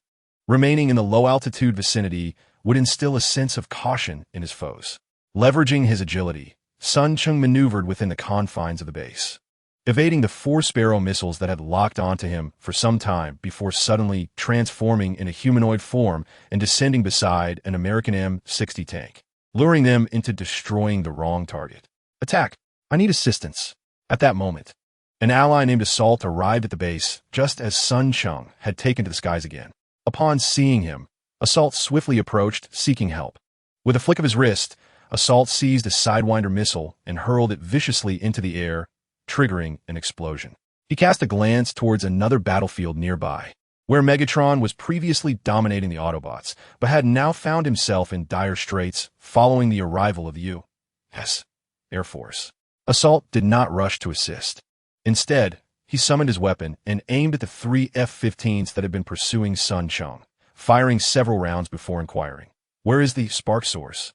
Remaining in the low-altitude vicinity would instill a sense of caution in his foes. Leveraging his agility, Sun Cheng maneuvered within the confines of the base, evading the 4 Sparrow missiles that had locked onto him for some time before suddenly transforming in a humanoid form and descending beside an American M60 tank, luring them into destroying the wrong target. "Attack! I need assistance." At that moment, an ally named Assault arrived at the base just as Sun Cheng had taken to the skies again. Upon seeing him, Assault swiftly approached, seeking help. With a flick of his wrist, Assault seized a Sidewinder missile and hurled it viciously into the air, triggering an explosion. He cast a glance towards another battlefield nearby, where Megatron was previously dominating the Autobots, but had now found himself in dire straits following the arrival of the U.S. Air Force. Assault did not rush to assist. Instead, he summoned his weapon and aimed at the 3 F-15s that had been pursuing Sun Cheng, firing several rounds before inquiring, "Where is the spark source?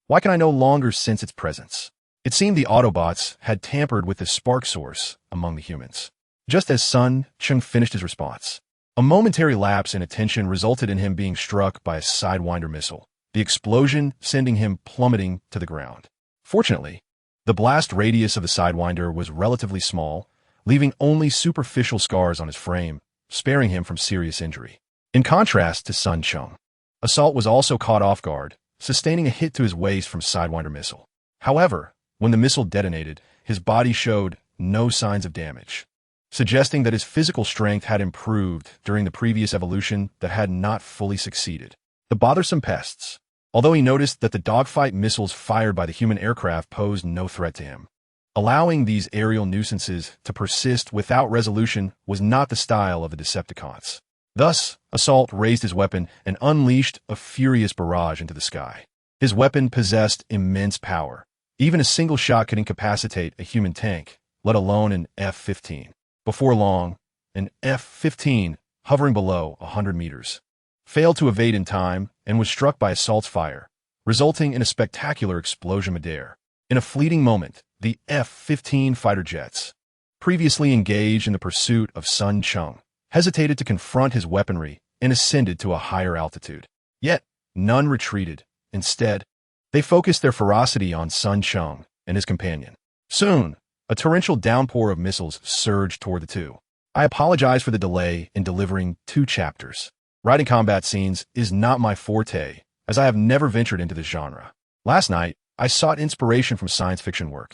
Why can I no longer sense its presence?" It seemed the Autobots had tampered with the spark source among the humans. Just as Sun Cheng finished his response, a momentary lapse in attention resulted in him being struck by a Sidewinder missile, the explosion sending him plummeting to the ground. Fortunately, the blast radius of the Sidewinder was relatively small, leaving only superficial scars on his frame, sparing him from serious injury. In contrast to Sun Cheng, Assault was also caught off guard, sustaining a hit to his waist from Sidewinder missile. However, when the missile detonated, his body showed no signs of damage, suggesting that his physical strength had improved during the previous evolution that had not fully succeeded. The bothersome pests. Although he noticed that the dogfight missiles fired by the human aircraft posed no threat to him, allowing these aerial nuisances to persist without resolution was not the style of the Decepticons. Thus, Assault raised his weapon and unleashed a furious barrage into the sky. His weapon possessed immense power. Even a single shot could incapacitate a human tank, let alone an F-15. Before long, an F-15, hovering below 100 meters, failed to evade in time and was struck by Assault's fire, resulting in a spectacular explosion midair. In a fleeting moment, the F-15 fighter jets, previously engaged in the pursuit of Sun Cheng, hesitated to confront his weaponry and ascended to a higher altitude. Yet, none retreated. Instead, they focused their ferocity on Sun Cheng and his companion. Soon, a torrential downpour of missiles surged toward the two. I apologize for the delay in delivering 2 chapters. Writing combat scenes is not my forte, as I have never ventured into this genre. Last night, I sought inspiration from science fiction work,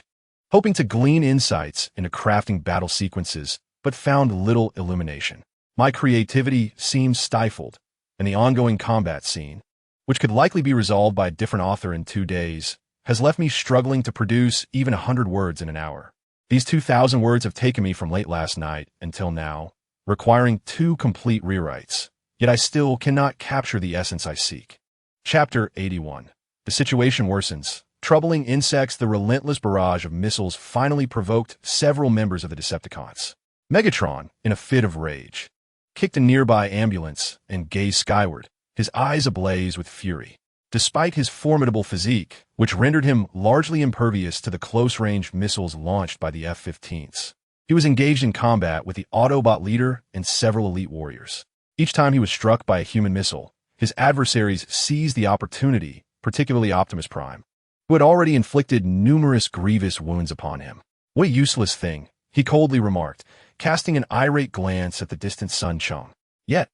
hoping to glean insights into crafting battle sequences, but found little illumination. My creativity seems stifled, and the ongoing combat scene, which could likely be resolved by a different author in 2 days, has left me struggling to produce even 100 words in an hour. These 2,000 words have taken me from late last night until now, requiring 2 complete rewrites, yet I still cannot capture the essence I seek. Chapter 81. The situation worsens. Troubling insects, the relentless barrage of missiles finally provoked several members of the Decepticons. Megatron, in a fit of rage, kicked a nearby ambulance and gazed skyward, his eyes ablaze with fury. Despite his formidable physique, which rendered him largely impervious to the close-range missiles launched by the F-15s, he was engaged in combat with the Autobot leader and several elite warriors. Each time he was struck by a human missile, his adversaries seized the opportunity, particularly Optimus Prime, who had already inflicted numerous grievous wounds upon him. "What a useless thing," he coldly remarked, casting an irate glance at the distant Sun Cheng. Yet,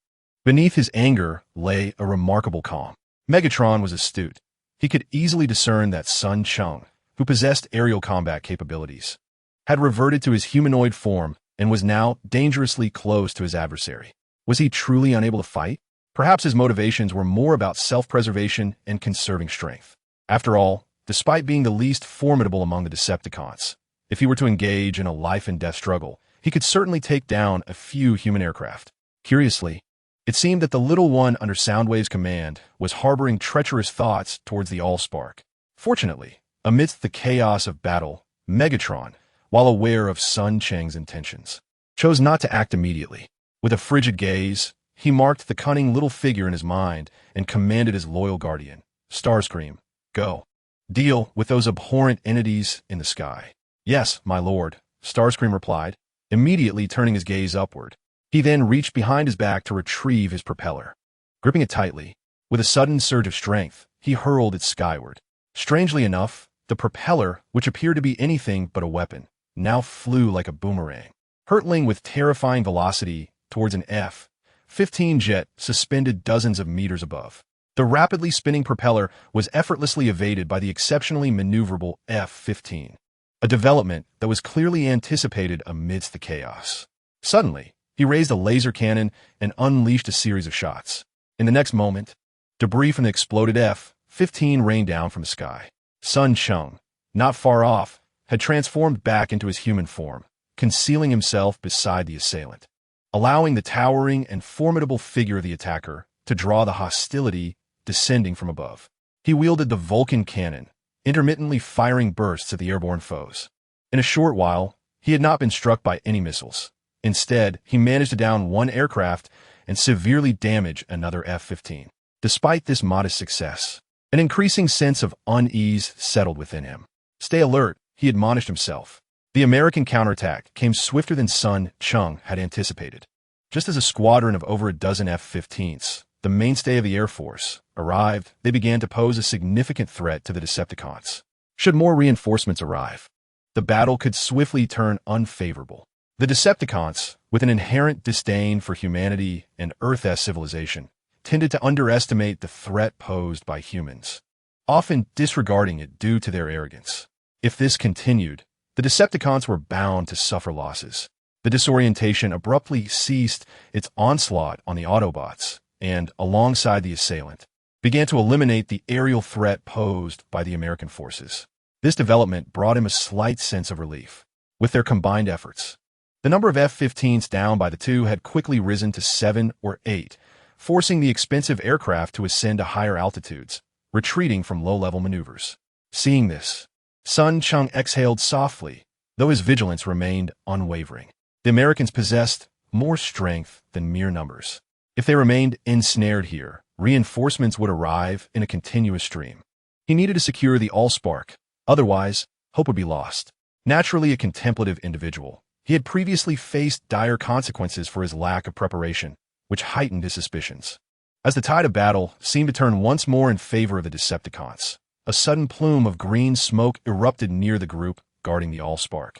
beneath his anger lay a remarkable calm. Megatron was astute. He could easily discern that Sun Cheng, who possessed aerial combat capabilities, had reverted to his humanoid form and was now dangerously close to his adversary. Was he truly unable to fight? Perhaps his motivations were more about self-preservation and conserving strength. After all, despite being the least formidable among the Decepticons, if he were to engage in a life-and-death struggle, he could certainly take down a few human aircraft. Curiously, it seemed that the little one under Soundwave's command was harboring treacherous thoughts towards the Allspark. Fortunately, amidst the chaos of battle, Megatron, while aware of Sun Cheng's intentions, chose not to act immediately. With a frigid gaze, he marked the cunning little figure in his mind and commanded his loyal guardian, Starscream, "Go. Deal with those abhorrent entities in the sky." "Yes, my lord," Starscream replied, immediately turning his gaze upward. He then reached behind his back to retrieve his propeller. Gripping it tightly, with a sudden surge of strength, he hurled it skyward. Strangely enough, the propeller, which appeared to be anything but a weapon, now flew like a boomerang, hurtling with terrifying velocity towards an F-15 jet suspended dozens of meters above. The rapidly spinning propeller was effortlessly evaded by the exceptionally maneuverable F-15, a development that was clearly anticipated amidst the chaos. Suddenly, he raised a laser cannon and unleashed a series of shots. In the next moment, debris from the exploded F-15 rained down from the sky. Sun Cheng, not far off, had transformed back into his human form, concealing himself beside the assailant, allowing the towering and formidable figure of the attacker to draw the hostility descending from above. He wielded the Vulcan cannon, intermittently firing bursts at the airborne foes. In a short while, he had not been struck by any missiles. Instead, he managed to down one aircraft and severely damage another F-15. Despite this modest success, an increasing sense of unease settled within him. Stay alert, he admonished himself. The American counterattack came swifter than Sun Cheng had anticipated. Just as a squadron of over a dozen F-15s, the mainstay of the Air Force, arrived, they began to pose a significant threat to the Decepticons. Should more reinforcements arrive, the battle could swiftly turn unfavorable. The Decepticons, with an inherent disdain for humanity and Earth-S civilization, tended to underestimate the threat posed by humans, often disregarding it due to their arrogance. If this continued, the Decepticons were bound to suffer losses. The disorientation abruptly ceased its onslaught on the Autobots and, alongside the assailant, began to eliminate the aerial threat posed by the American forces. This development brought him a slight sense of relief. With their combined efforts, the number of F-15s down by the two had quickly risen to 7 or 8, forcing the expensive aircraft to ascend to higher altitudes, retreating from low-level maneuvers. Seeing this, Sun Cheng exhaled softly, though his vigilance remained unwavering. The Americans possessed more strength than mere numbers. If they remained ensnared here, reinforcements would arrive in a continuous stream. He needed to secure the Allspark, otherwise, hope would be lost. Naturally a contemplative individual, he had previously faced dire consequences for his lack of preparation, which heightened his suspicions. As the tide of battle seemed to turn once more in favor of the Decepticons, a sudden plume of green smoke erupted near the group guarding the Allspark.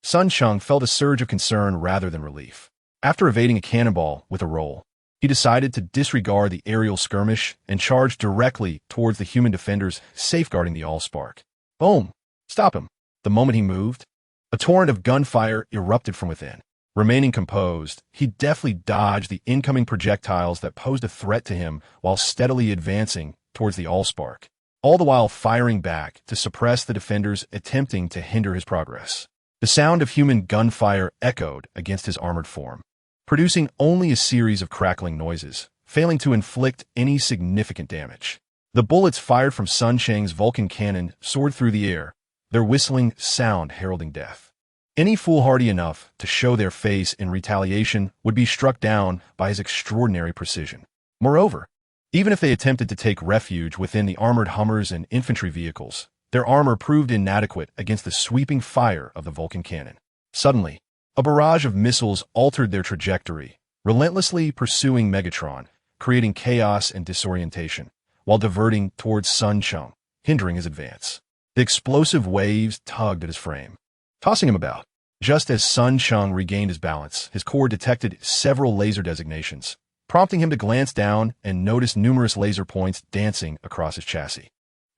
Sun Cheng felt a surge of concern rather than relief. After evading a cannonball with a roll, he decided to disregard the aerial skirmish and charge directly towards the human defenders safeguarding the Allspark. Boom! Stop him! The moment he moved, a torrent of gunfire erupted from within. Remaining composed, he deftly dodged the incoming projectiles that posed a threat to him while steadily advancing towards the Allspark, all the while firing back to suppress the defenders attempting to hinder his progress. The sound of human gunfire echoed against his armored form, producing only a series of crackling noises, failing to inflict any significant damage. The bullets fired from Sun Cheng's Vulcan cannon soared through the air, their whistling sound heralding death. Any foolhardy enough to show their face in retaliation would be struck down by his extraordinary precision. Moreover, even if they attempted to take refuge within the armored Hummers and infantry vehicles, their armor proved inadequate against the sweeping fire of the Vulcan cannon. Suddenly, a barrage of missiles altered their trajectory, relentlessly pursuing Megatron, creating chaos and disorientation, while diverting towards Sun Cheng, hindering his advance. The explosive waves tugged at his frame, tossing him about. Just as Sun Cheng regained his balance, his core detected several laser designations, prompting him to glance down and notice numerous laser points dancing across his chassis.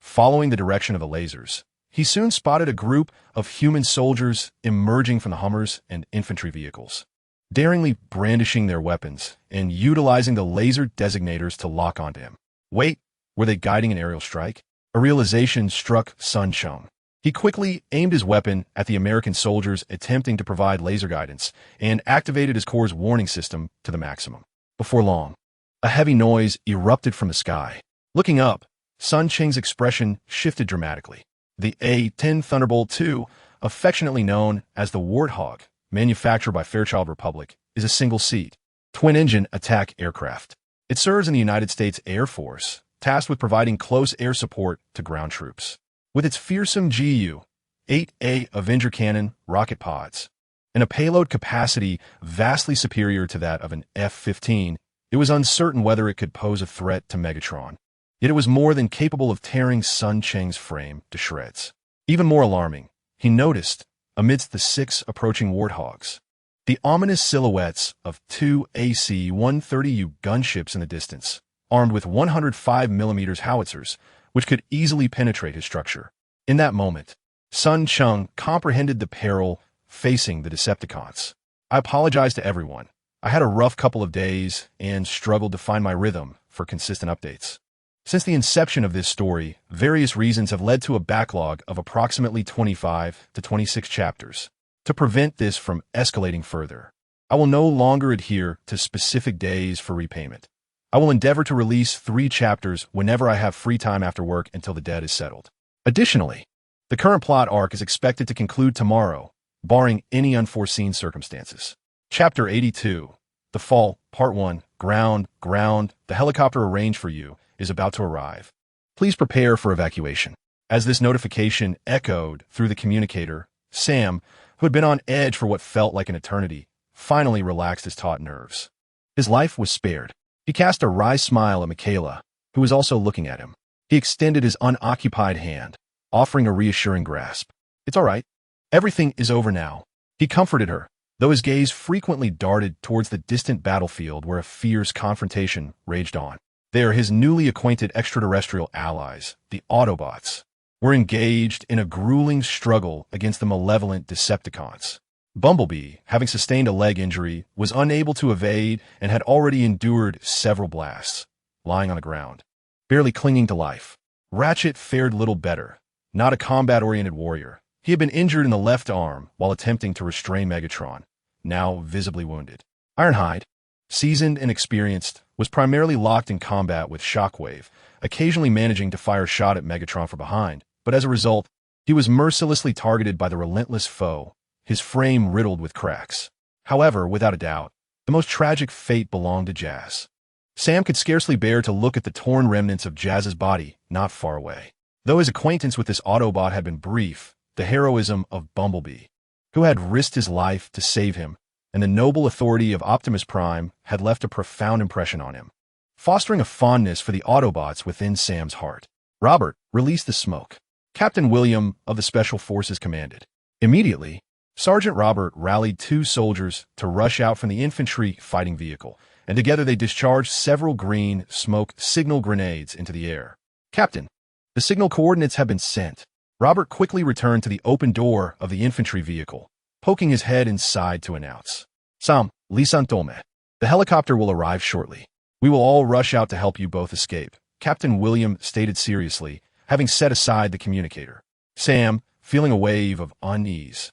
Following the direction of the lasers, he soon spotted a group of human soldiers emerging from the Hummers and infantry vehicles, daringly brandishing their weapons and utilizing the laser designators to lock onto him. Wait, were they guiding an aerial strike? A realization struck Sun Cheng. He quickly aimed his weapon at the American soldiers attempting to provide laser guidance and activated his core's warning system to the maximum. Before long, a heavy noise erupted from the sky. Looking up, Sun Cheng's expression shifted dramatically. The A-10 Thunderbolt II, affectionately known as the Warthog, manufactured by Fairchild Republic, is a single-seat, twin-engine attack aircraft. It serves in the United States Air Force, tasked with providing close air support to ground troops. With its fearsome GU-8A Avenger cannon rocket pods and a payload capacity vastly superior to that of an F-15, it was uncertain whether it could pose a threat to Megatron. Yet it was more than capable of tearing Sun Cheng's frame to shreds. Even more alarming, he noticed, amidst the 6 approaching Warthogs, the ominous silhouettes of 2 AC-130U gunships in the distance, armed with 105mm howitzers, which could easily penetrate his structure. In that moment, Sun Cheng comprehended the peril facing the Decepticons. I apologize to everyone. I had a rough couple of days and struggled to find my rhythm for consistent updates. Since the inception of this story, various reasons have led to a backlog of approximately 25 to 26 chapters. To prevent this from escalating further, I will no longer adhere to specific days for repayment. I will endeavor to release 3 chapters whenever I have free time after work until the debt is settled. Additionally, the current plot arc is expected to conclude tomorrow, barring any unforeseen circumstances. Chapter 82, The Fall, Part 1, Ground, the helicopter arranged for you is about to arrive. Please prepare for evacuation. As this notification echoed through the communicator, Sam, who had been on edge for what felt like an eternity, finally relaxed his taut nerves. His life was spared. He cast a wry smile at Michaela, who was also looking at him. He extended his unoccupied hand, offering a reassuring grasp. It's all right. Everything is over now. He comforted her, though his gaze frequently darted towards the distant battlefield where a fierce confrontation raged on. There, his newly acquainted extraterrestrial allies, the Autobots, were engaged in a grueling struggle against the malevolent Decepticons. Bumblebee, having sustained a leg injury, was unable to evade and had already endured several blasts, lying on the ground, barely clinging to life. Ratchet fared little better. Not a combat-oriented warrior, he had been injured in the left arm while attempting to restrain Megatron, now visibly wounded. Ironhide, seasoned and experienced, was primarily locked in combat with Shockwave, occasionally managing to fire a shot at Megatron from behind, but as a result, he was mercilessly targeted by the relentless foe, his frame riddled with cracks. However, without a doubt, the most tragic fate belonged to Jazz. Sam could scarcely bear to look at the torn remnants of Jazz's body not far away. Though his acquaintance with this Autobot had been brief, the heroism of Bumblebee, who had risked his life to save him, and the noble authority of Optimus Prime had left a profound impression on him, fostering a fondness for the Autobots within Sam's heart. Robert released the smoke. Captain William of the Special Forces commanded. Immediately, Sergeant Robert rallied 2 soldiers to rush out from the infantry fighting vehicle, and together they discharged several green smoke signal grenades into the air. Captain, the signal coordinates have been sent. Robert quickly returned to the open door of the infantry vehicle, poking his head inside to announce. Sam, Lisantome. The helicopter will arrive shortly. We will all rush out to help you both escape, Captain William stated seriously, having set aside the communicator. Sam, feeling a wave of unease,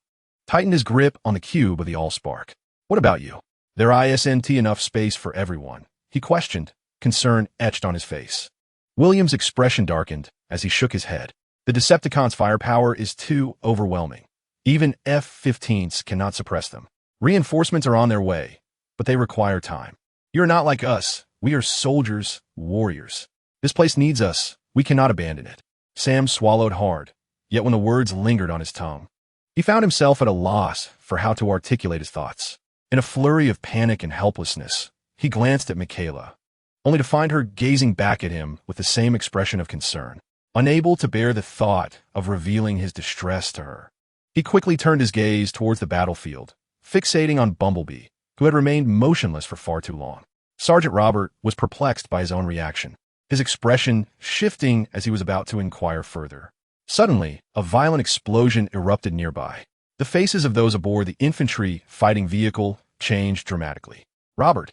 tightened his grip on the cube of the Allspark. What about you? There isn't enough space for everyone, he questioned, concern etched on his face. William's expression darkened as he shook his head. The Decepticons' firepower is too overwhelming. Even F-15s cannot suppress them. Reinforcements are on their way, but they require time. You're not like us. We are soldiers, warriors. This place needs us. We cannot abandon it. Sam swallowed hard, yet when the words lingered on his tongue, he found himself at a loss for how to articulate his thoughts. In a flurry of panic and helplessness, he glanced at Michaela, only to find her gazing back at him with the same expression of concern. Unable to bear the thought of revealing his distress to her, he quickly turned his gaze towards the battlefield, fixating on Bumblebee, who had remained motionless for far too long. Sergeant Robert was perplexed by his own reaction, his expression shifting as he was about to inquire further. Suddenly, a violent explosion erupted nearby. The faces of those aboard the infantry fighting vehicle changed dramatically. Robert,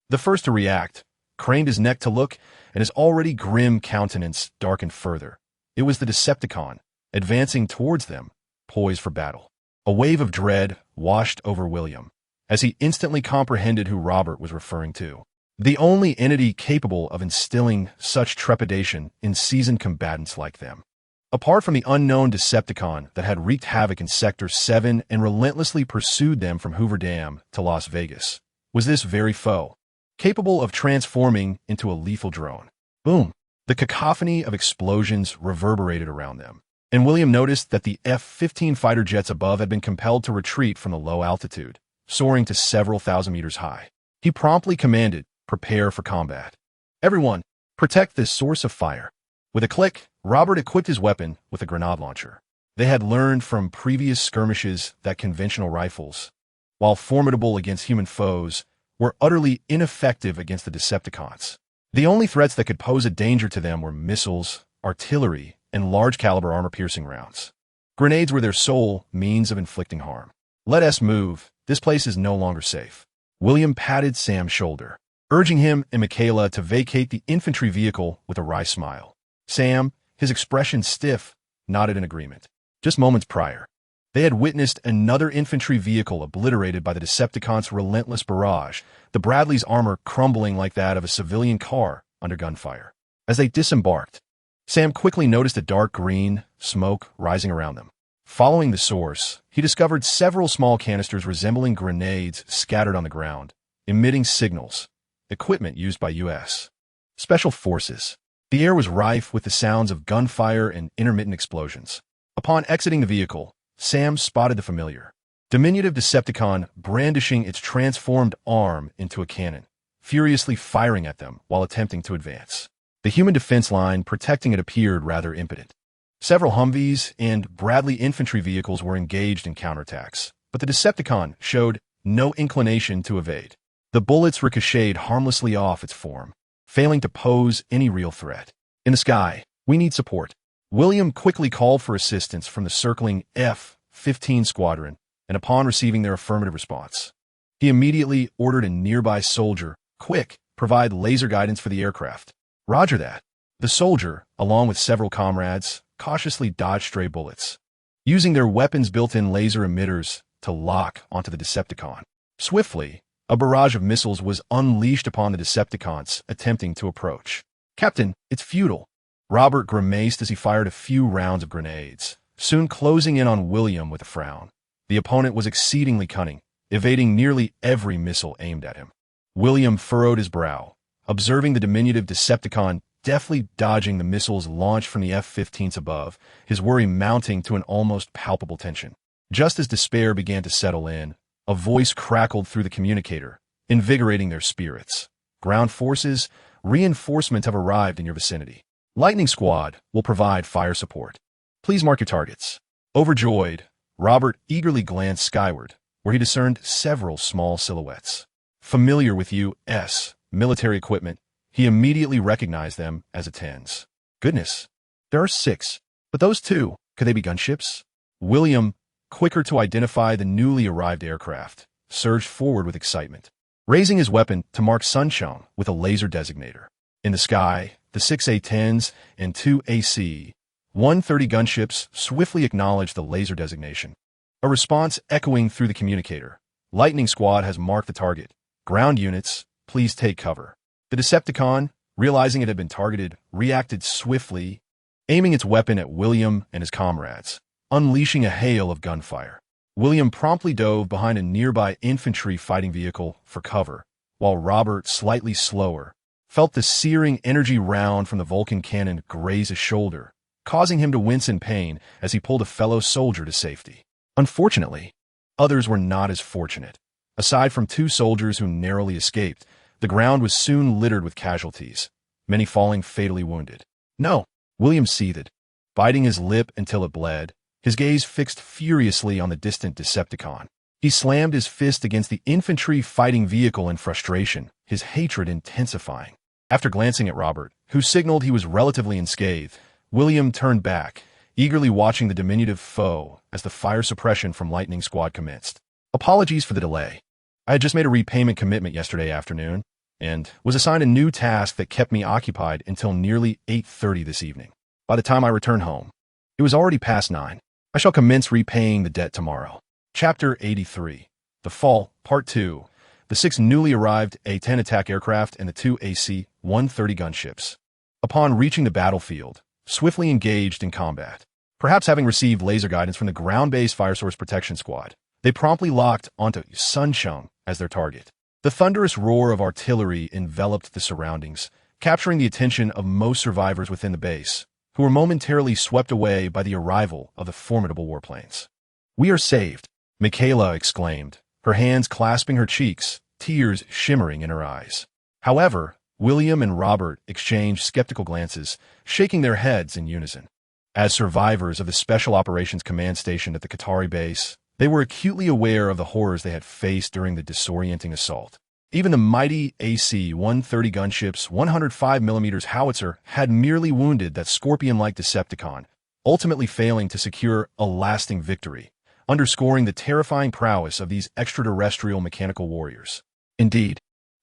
the first to react, craned his neck to look, and his already grim countenance darkened further. It was the Decepticon, advancing towards them, poised for battle. A wave of dread washed over William, as he instantly comprehended who Robert was referring to. The only entity capable of instilling such trepidation in seasoned combatants like them. Apart from the unknown Decepticon that had wreaked havoc in Sector 7 and relentlessly pursued them from Hoover Dam to Las Vegas, was this very foe, capable of transforming into a lethal drone. Boom! The cacophony of explosions reverberated around them, and William noticed that the F-15 fighter jets above had been compelled to retreat from the low altitude, soaring to several thousand meters high. He promptly commanded, "Prepare for combat. Everyone, protect this source of fire." With a click, Robert equipped his weapon with a grenade launcher. They had learned from previous skirmishes that conventional rifles, while formidable against human foes, were utterly ineffective against the Decepticons. The only threats that could pose a danger to them were missiles, artillery, and large-caliber armor-piercing rounds. Grenades were their sole means of inflicting harm. "Let us move. This place is no longer safe." William patted Sam's shoulder. urging him and Michaela to vacate the infantry vehicle with a wry smile. Sam, his expression stiff, nodded in agreement. Just moments prior, they had witnessed another infantry vehicle obliterated by the Decepticons' relentless barrage, the Bradley's armor crumbling like that of a civilian car under gunfire. As they disembarked, Sam quickly noticed a dark green smoke rising around them. Following the source, he discovered several small canisters resembling grenades scattered on the ground, emitting signals, equipment used by U.S. Special Forces. The air was rife with the sounds of gunfire and intermittent explosions. Upon exiting the vehicle, Sam spotted the familiar, diminutive Decepticon brandishing its transformed arm into a cannon, furiously firing at them while attempting to advance. The human defense line protecting it appeared rather impotent. Several Humvees and Bradley infantry vehicles were engaged in counterattacks, but the Decepticon showed no inclination to evade. The bullets ricocheted harmlessly off its form, failing to pose any real threat. In the sky, we need support. William quickly called for assistance from the circling F-15 squadron, and upon receiving their affirmative response, he immediately ordered a nearby soldier, "Quick, provide laser guidance for the aircraft." "Roger that." The soldier, along with several comrades, cautiously dodged stray bullets, using their weapons' built-in laser emitters to lock onto the Decepticon. Swiftly, a barrage of missiles was unleashed upon the Decepticons attempting to approach. "Captain, it's futile." Robert grimaced as he fired a few rounds of grenades, soon closing in on William with a frown. The opponent was exceedingly cunning, evading nearly every missile aimed at him. William furrowed his brow, observing the diminutive Decepticon deftly dodging the missiles launched from the F-15s above, his worry mounting to an almost palpable tension. Just as despair began to settle in, a voice crackled through the communicator, invigorating their spirits. "Ground forces, reinforcements have arrived in your vicinity. Lightning Squad will provide fire support. Please mark your targets." Overjoyed, Robert eagerly glanced skyward, where he discerned several small silhouettes. Familiar with U.S. military equipment, he immediately recognized them as A-10s. "Goodness, there are 6. But those 2, could they be gunships?" William, quicker to identify the newly arrived aircraft, surged forward with excitement, raising his weapon to mark Cheng with a laser designator. In the sky, the 6 A-10s and 2 AC-130 gunships swiftly acknowledged the laser designation. A response echoing through the communicator. "Lightning Squad has marked the target. Ground units, please take cover." The Decepticon, realizing it had been targeted, reacted swiftly, aiming its weapon at William and his comrades, unleashing a hail of gunfire. William promptly dove behind a nearby infantry fighting vehicle for cover, while Robert, slightly slower, felt the searing energy round from the Vulcan cannon graze his shoulder, causing him to wince in pain as he pulled a fellow soldier to safety. Unfortunately, others were not as fortunate. Aside from 2 soldiers who narrowly escaped, the ground was soon littered with casualties, many falling fatally wounded. "No," William seethed, biting his lip until it bled, his gaze fixed furiously on the distant Decepticon. He slammed his fist against the infantry fighting vehicle in frustration, his hatred intensifying. After glancing at Robert, who signaled he was relatively unscathed, William turned back, eagerly watching the diminutive foe as the fire suppression from Lightning Squad commenced. "Apologies for the delay. I had just made a repayment commitment yesterday afternoon, and was assigned a new task that kept me occupied until nearly 8:30 this evening. By the time I returned home, it was already past 9. I shall commence repaying the debt tomorrow." Chapter 83. The Fall, Part 2. The 6 newly arrived A-10 attack aircraft and the 2 AC-130 gunships, upon reaching the battlefield, swiftly engaged in combat. Perhaps having received laser guidance from the ground-based Fire Source Protection Squad, they promptly locked onto Cheng as their target. The thunderous roar of artillery enveloped the surroundings, capturing the attention of most survivors within the base, who were momentarily swept away by the arrival of the formidable warplanes. "We are saved," Michaela exclaimed, her hands clasping her cheeks, tears shimmering in her eyes. However, William and Robert exchanged skeptical glances, shaking their heads in unison. As survivors of the Special Operations Command Station at the Qatari base, they were acutely aware of the horrors they had faced during the disorienting assault. Even the mighty AC-130 gunship's 105mm howitzer had merely wounded that scorpion-like Decepticon, ultimately failing to secure a lasting victory, underscoring the terrifying prowess of these extraterrestrial mechanical warriors. Indeed,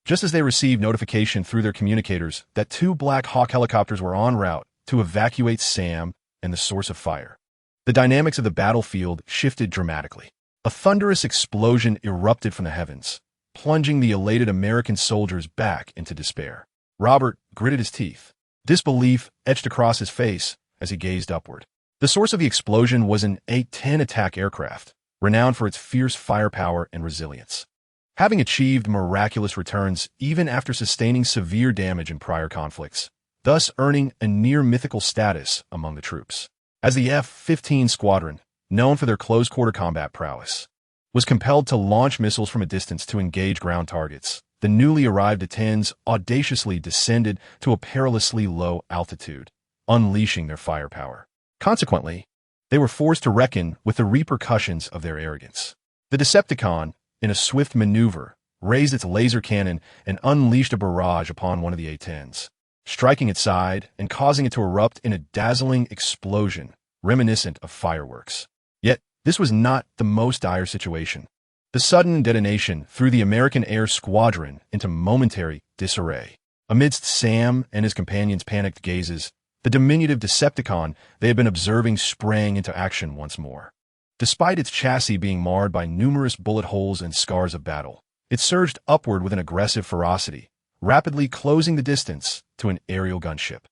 just as they received notification through their communicators that 2 Black Hawk helicopters were en route to evacuate Sam and the source of fire. The dynamics of the battlefield shifted dramatically. A thunderous explosion erupted from the heavens, plunging the elated American soldiers back into despair. Robert gritted his teeth. Disbelief etched across his face as he gazed upward. The source of the explosion was an A-10 attack aircraft, renowned for its fierce firepower and resilience. Having achieved miraculous returns even after sustaining severe damage in prior conflicts, thus earning a near-mythical status among the troops. As the F-15 squadron, known for their close-quarter combat prowess, was compelled to launch missiles from a distance to engage ground targets, the newly arrived A-10s audaciously descended to a perilously low altitude, unleashing their firepower. Consequently, they were forced to reckon with the repercussions of their arrogance. The Decepticon, in a swift maneuver, raised its laser cannon and unleashed a barrage upon one of the A-10s, striking its side and causing it to erupt in a dazzling explosion reminiscent of fireworks. Yet, this was not the most dire situation. The sudden detonation threw the American air squadron into momentary disarray. Amidst Sam and his companions' panicked gazes, the diminutive Decepticon they had been observing sprang into action once more. Despite its chassis being marred by numerous bullet holes and scars of battle, it surged upward with an aggressive ferocity, rapidly closing the distance to an aerial gunship.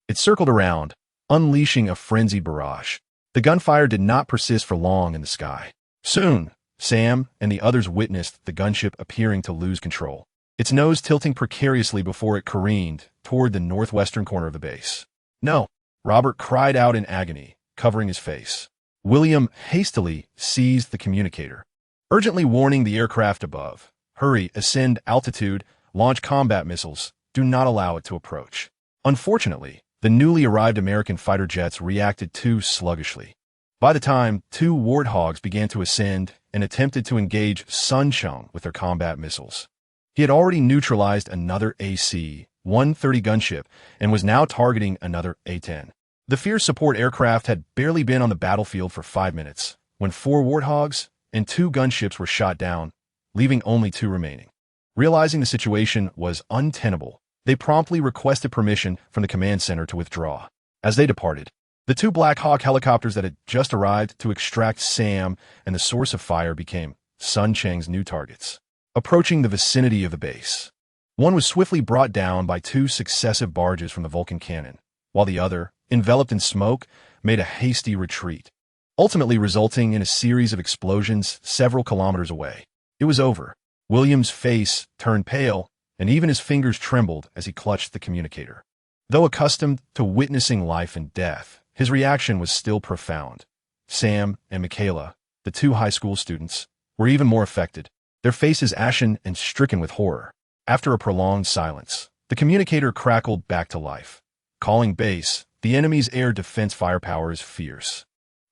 It circled around, unleashing a frenzied barrage. The gunfire did not persist for long in the sky. Soon, Sam and the others witnessed the gunship appearing to lose control, its nose tilting precariously before it careened toward the northwestern corner of the base. "No!" Robert cried out in agony, covering his face. William hastily seized the communicator, urgently warning the aircraft above. "Hurry, ascend altitude, launch combat missiles. Do not allow it to approach." Unfortunately, the newly arrived American fighter jets reacted too sluggishly. By the time 2 Warthogs began to ascend and attempted to engage Cheng with their combat missiles, he had already neutralized another AC-130 gunship and was now targeting another A-10. The fierce support aircraft had barely been on the battlefield for 5 minutes when 4 Warthogs and 2 gunships were shot down, leaving only 2 remaining. Realizing the situation was untenable, they promptly requested permission from the command center to withdraw. As they departed, the 2 Black Hawk helicopters that had just arrived to extract Sam and the source of fire became Cheng's new targets. Approaching the vicinity of the base, one was swiftly brought down by 2 successive barges from the Vulcan cannon, while the other, enveloped in smoke, made a hasty retreat, ultimately resulting in a series of explosions several kilometers away. It was over. William's face turned pale, and even his fingers trembled as he clutched the communicator. Though accustomed to witnessing life and death, his reaction was still profound. Sam and Michaela, the 2 high school students, were even more affected, their faces ashen and stricken with horror. After a prolonged silence, the communicator crackled back to life. "Calling base, the enemy's air defense firepower is fierce.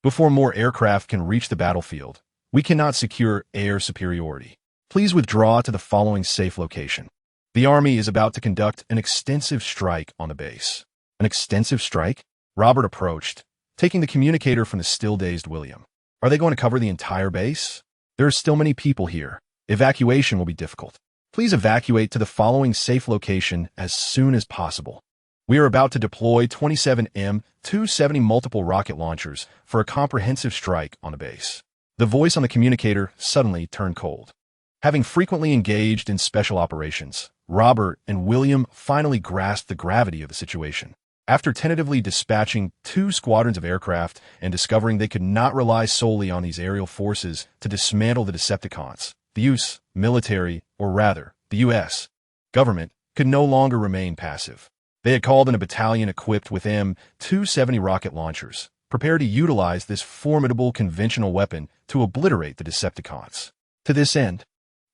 Before more aircraft can reach the battlefield, we cannot secure air superiority. Please withdraw to the following safe location. The Army is about to conduct an extensive strike on the base." An extensive strike? Robert approached, taking the communicator from the still-dazed William. "Are they going to cover the entire base? There are still many people here. Evacuation will be difficult. Please evacuate to the following safe location as soon as possible. We are about to deploy 27 M270 multiple rocket launchers for a comprehensive strike on the base." The voice on the communicator suddenly turned cold. Having frequently engaged in special operations, Robert and William finally grasped the gravity of the situation. After tentatively dispatching 2 squadrons of aircraft and discovering they could not rely solely on these aerial forces to dismantle the Decepticons, the U.S. military, or rather, the U.S. government, could no longer remain passive. They had called in a battalion equipped with M270 rocket launchers, prepared to utilize this formidable conventional weapon to obliterate the Decepticons. To this end,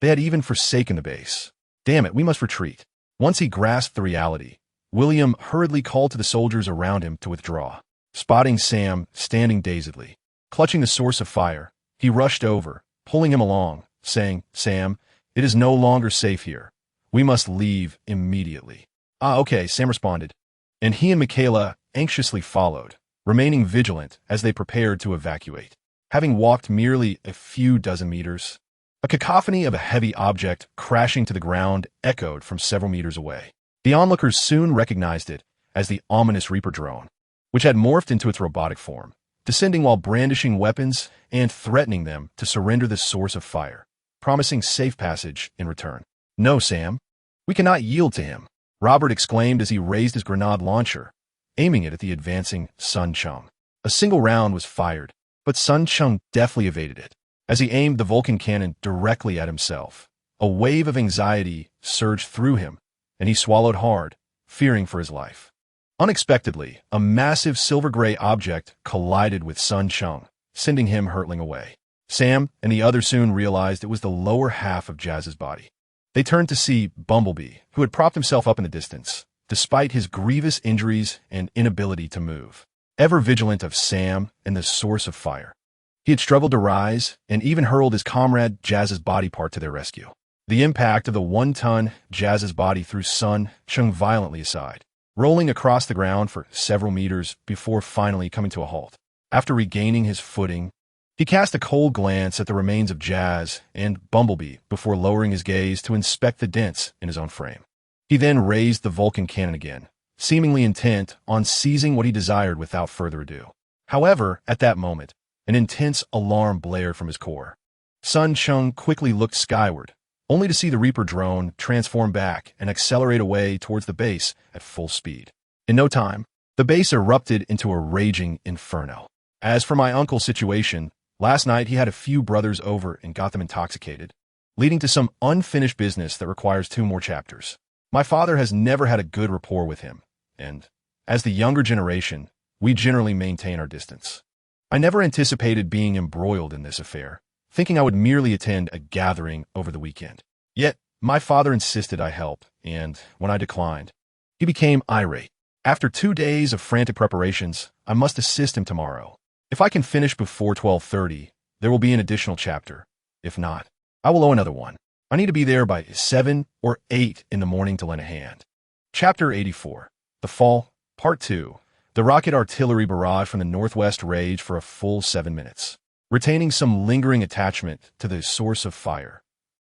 they had even forsaken the base. "Damn it, we must retreat." Once he grasped the reality, William hurriedly called to the soldiers around him to withdraw. Spotting Sam standing dazedly, clutching the source of fire, he rushed over, pulling him along, saying, "Sam, it is no longer safe here. We must leave immediately." "Ah, okay," Sam responded, and he and Michaela anxiously followed, remaining vigilant as they prepared to evacuate. Having walked merely a few dozen meters, A cacophony of a heavy object crashing to the ground echoed from several meters away. The onlookers soon recognized it as the ominous Reaper drone, which had morphed into its robotic form, descending while brandishing weapons and threatening them to surrender the source of fire, promising safe passage in return. "No, Sam. We cannot yield to him," Robert exclaimed as he raised his grenade launcher, aiming it at the advancing Sun Cheng. A single round was fired, but Sun Cheng deftly evaded it. As he aimed the Vulcan cannon directly at himself, a wave of anxiety surged through him, and he swallowed hard, fearing for his life. Unexpectedly, a massive silver-gray object collided with Sun Cheng, sending him hurtling away. Sam and the others soon realized it was the lower half of Jazz's body. They turned to see Bumblebee, who had propped himself up in the distance, despite his grievous injuries and inability to move. Ever vigilant of Sam and the source of fire, he had struggled to rise and even hurled his comrade Jazz's body part to their rescue. The impact of the 1-ton Jazz's body threw Sun Cheng violently aside, rolling across the ground for several meters before finally coming to a halt. After regaining his footing, he cast a cold glance at the remains of Jazz and Bumblebee before lowering his gaze to inspect the dents in his own frame. He then raised the Vulcan cannon again, seemingly intent on seizing what he desired without further ado. However, at that moment, an intense alarm blared from his core. Sun Cheng quickly looked skyward, only to see the Reaper drone transform back and accelerate away towards the base at full speed. In no time, the base erupted into a raging inferno. As for my uncle's situation, last night he had a few brothers over and got them intoxicated, leading to some unfinished business that requires 2 more chapters. My father has never had a good rapport with him, and, as the younger generation, we generally maintain our distance. I never anticipated being embroiled in this affair, thinking I would merely attend a gathering over the weekend. Yet, my father insisted I help, and when I declined, he became irate. After 2 days of frantic preparations, I must assist him tomorrow. If I can finish before 12:30, there will be an additional chapter. If not, I will owe another one. I need to be there by 7 or 8 in the morning to lend a hand. Chapter 84. The Fall, Part 2. The rocket artillery barrage from the northwest raged for a full 7 minutes, retaining some lingering attachment to the source of fire.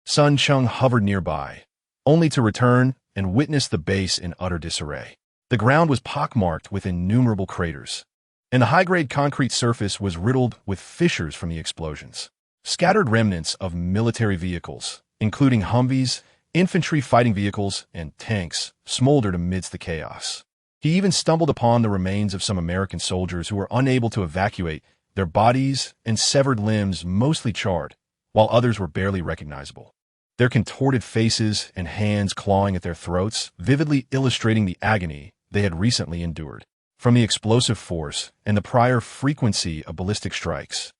Sun Cheng hovered nearby, only to return and witness the base in utter disarray. The ground was pockmarked with innumerable craters, and the high-grade concrete surface was riddled with fissures from the explosions. Scattered remnants of military vehicles, including Humvees, infantry fighting vehicles, and tanks, smoldered amidst the chaos. He even stumbled upon the remains of some American soldiers who were unable to evacuate, their bodies and severed limbs mostly charred, while others were barely recognizable. Their contorted faces and hands clawing at their throats, vividly illustrating the agony they had recently endured from the explosive force and the prior frequency of ballistic strikes.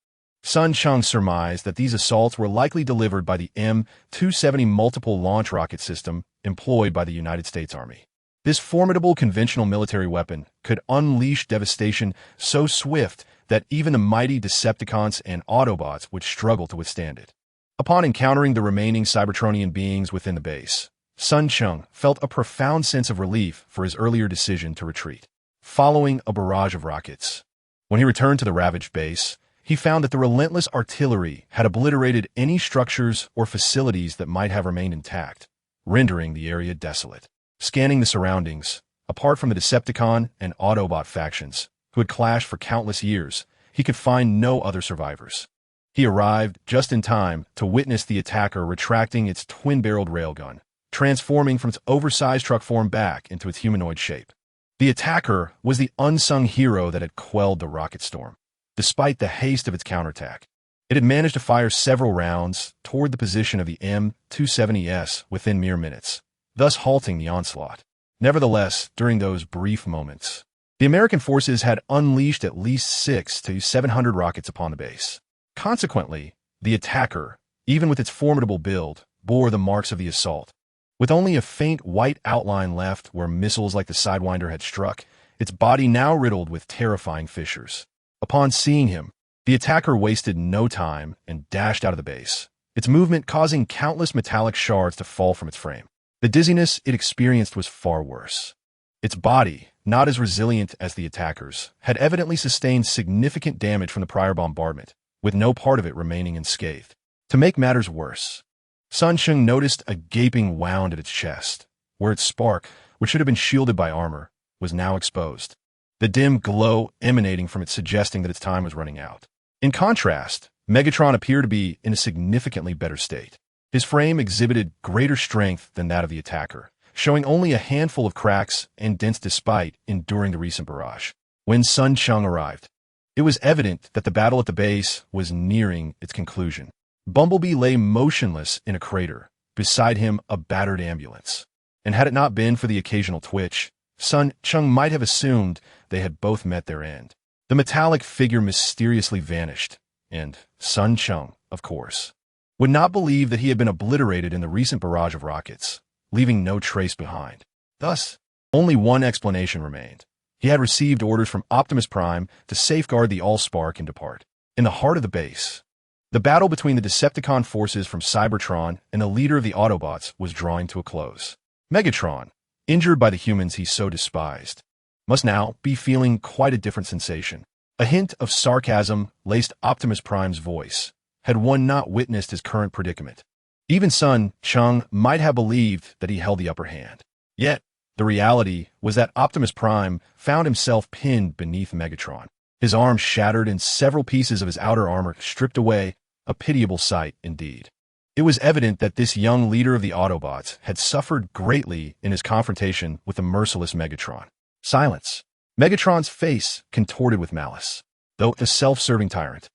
Sun Cheng surmised that these assaults were likely delivered by the M270 multiple launch rocket system employed by the United States Army. This formidable conventional military weapon could unleash devastation so swift that even the mighty Decepticons and Autobots would struggle to withstand it. Upon encountering the remaining Cybertronian beings within the base, Sun Cheng felt a profound sense of relief for his earlier decision to retreat, following a barrage of rockets. When he returned to the ravaged base, he found that the relentless artillery had obliterated any structures or facilities that might have remained intact, rendering the area desolate. Scanning the surroundings, apart from the Decepticon and Autobot factions, who had clashed for countless years, he could find no other survivors. He arrived just in time to witness the attacker retracting its twin-barreled railgun, transforming from its oversized truck form back into its humanoid shape. The attacker was the unsung hero that had quelled the rocket storm. Despite the haste of its counterattack, it had managed to fire several rounds toward the position of the M270S within mere minutes, thus halting the onslaught. Nevertheless, during those brief moments, the American forces had unleashed at least 600 to 700 rockets upon the base. Consequently, the attacker, even with its formidable build, bore the marks of the assault. With only a faint white outline left where missiles like the Sidewinder had struck, its body now riddled with terrifying fissures. Upon seeing him, the attacker wasted no time and dashed out of the base, its movement causing countless metallic shards to fall from its frame. The dizziness it experienced was far worse. Its body, not as resilient as the attacker's, had evidently sustained significant damage from the prior bombardment, with no part of it remaining unscathed. To make matters worse, Sun Cheng noticed a gaping wound at its chest, where its spark, which should have been shielded by armor, was now exposed. The dim glow emanating from it suggesting that its time was running out. In contrast, Megatron appeared to be in a significantly better state. His frame exhibited greater strength than that of the attacker, showing only a handful of cracks and dents despite enduring the recent barrage. When Sun Cheng arrived, it was evident that the battle at the base was nearing its conclusion. Bumblebee lay motionless in a crater, beside him a battered ambulance. And had it not been for the occasional twitch, Sun Cheng might have assumed they had both met their end. The metallic figure mysteriously vanished, and Sun Cheng, of course, would not believe that he had been obliterated in the recent barrage of rockets, leaving no trace behind. Thus, only one explanation remained. He had received orders from Optimus Prime to safeguard the Allspark and depart. In the heart of the base, the battle between the Decepticon forces from Cybertron and the leader of the Autobots was drawing to a close. Megatron, injured by the humans he so despised, must now be feeling quite a different sensation. A hint of sarcasm laced Optimus Prime's voice, had one not witnessed his current predicament. Even Sun Cheng might have believed that he held the upper hand. Yet, the reality was that Optimus Prime found himself pinned beneath Megatron. His arms shattered and several pieces of his outer armor stripped away, a pitiable sight indeed. It was evident that this young leader of the Autobots had suffered greatly in his confrontation with the merciless Megatron. Silence. Megatron's face contorted with malice. Though a self-serving tyrant,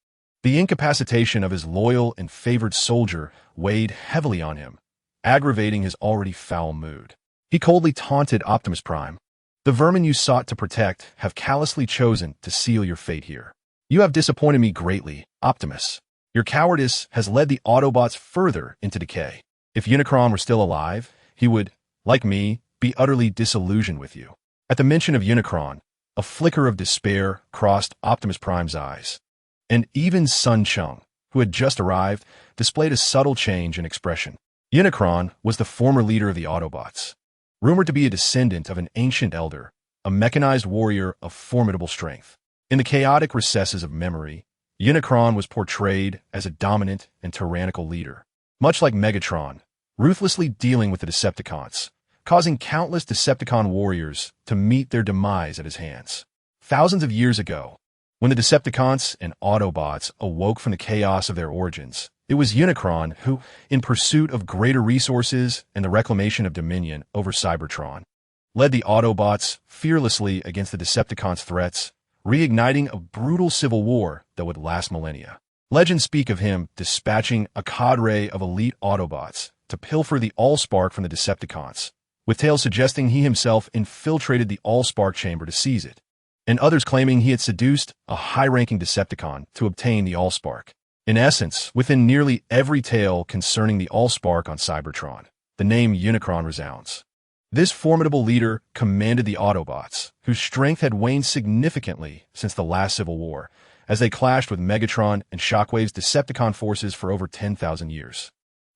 the incapacitation of his loyal and favored soldier weighed heavily on him, aggravating his already foul mood. He coldly taunted Optimus Prime. The vermin you sought to protect have callously chosen to seal your fate here. You have disappointed me greatly, Optimus. Your cowardice has led the Autobots further into decay. If Unicron were still alive, he would, like me, be utterly disillusioned with you. At the mention of Unicron, a flicker of despair crossed Optimus Prime's eyes. And even Sun Cheng, who had just arrived, displayed a subtle change in expression. Unicron was the former leader of the Autobots, rumored to be a descendant of an ancient elder, a mechanized warrior of formidable strength. In the chaotic recesses of memory, Unicron was portrayed as a dominant and tyrannical leader, much like Megatron, ruthlessly dealing with the Decepticons, causing countless Decepticon warriors to meet their demise at his hands. Thousands of years ago, when the Decepticons and Autobots awoke from the chaos of their origins, it was Unicron who, in pursuit of greater resources and the reclamation of dominion over Cybertron, led the Autobots fearlessly against the Decepticons' threats, reigniting a brutal civil war that would last millennia. Legends speak of him dispatching a cadre of elite Autobots to pilfer the Allspark from the Decepticons, with tales suggesting he himself infiltrated the Allspark chamber to seize it, and others claiming he had seduced a high-ranking Decepticon to obtain the Allspark. In essence, within nearly every tale concerning the Allspark on Cybertron, the name Unicron resounds. This formidable leader commanded the Autobots, whose strength had waned significantly since the last Civil War, as they clashed with Megatron and Shockwave's Decepticon forces for over 10,000 years.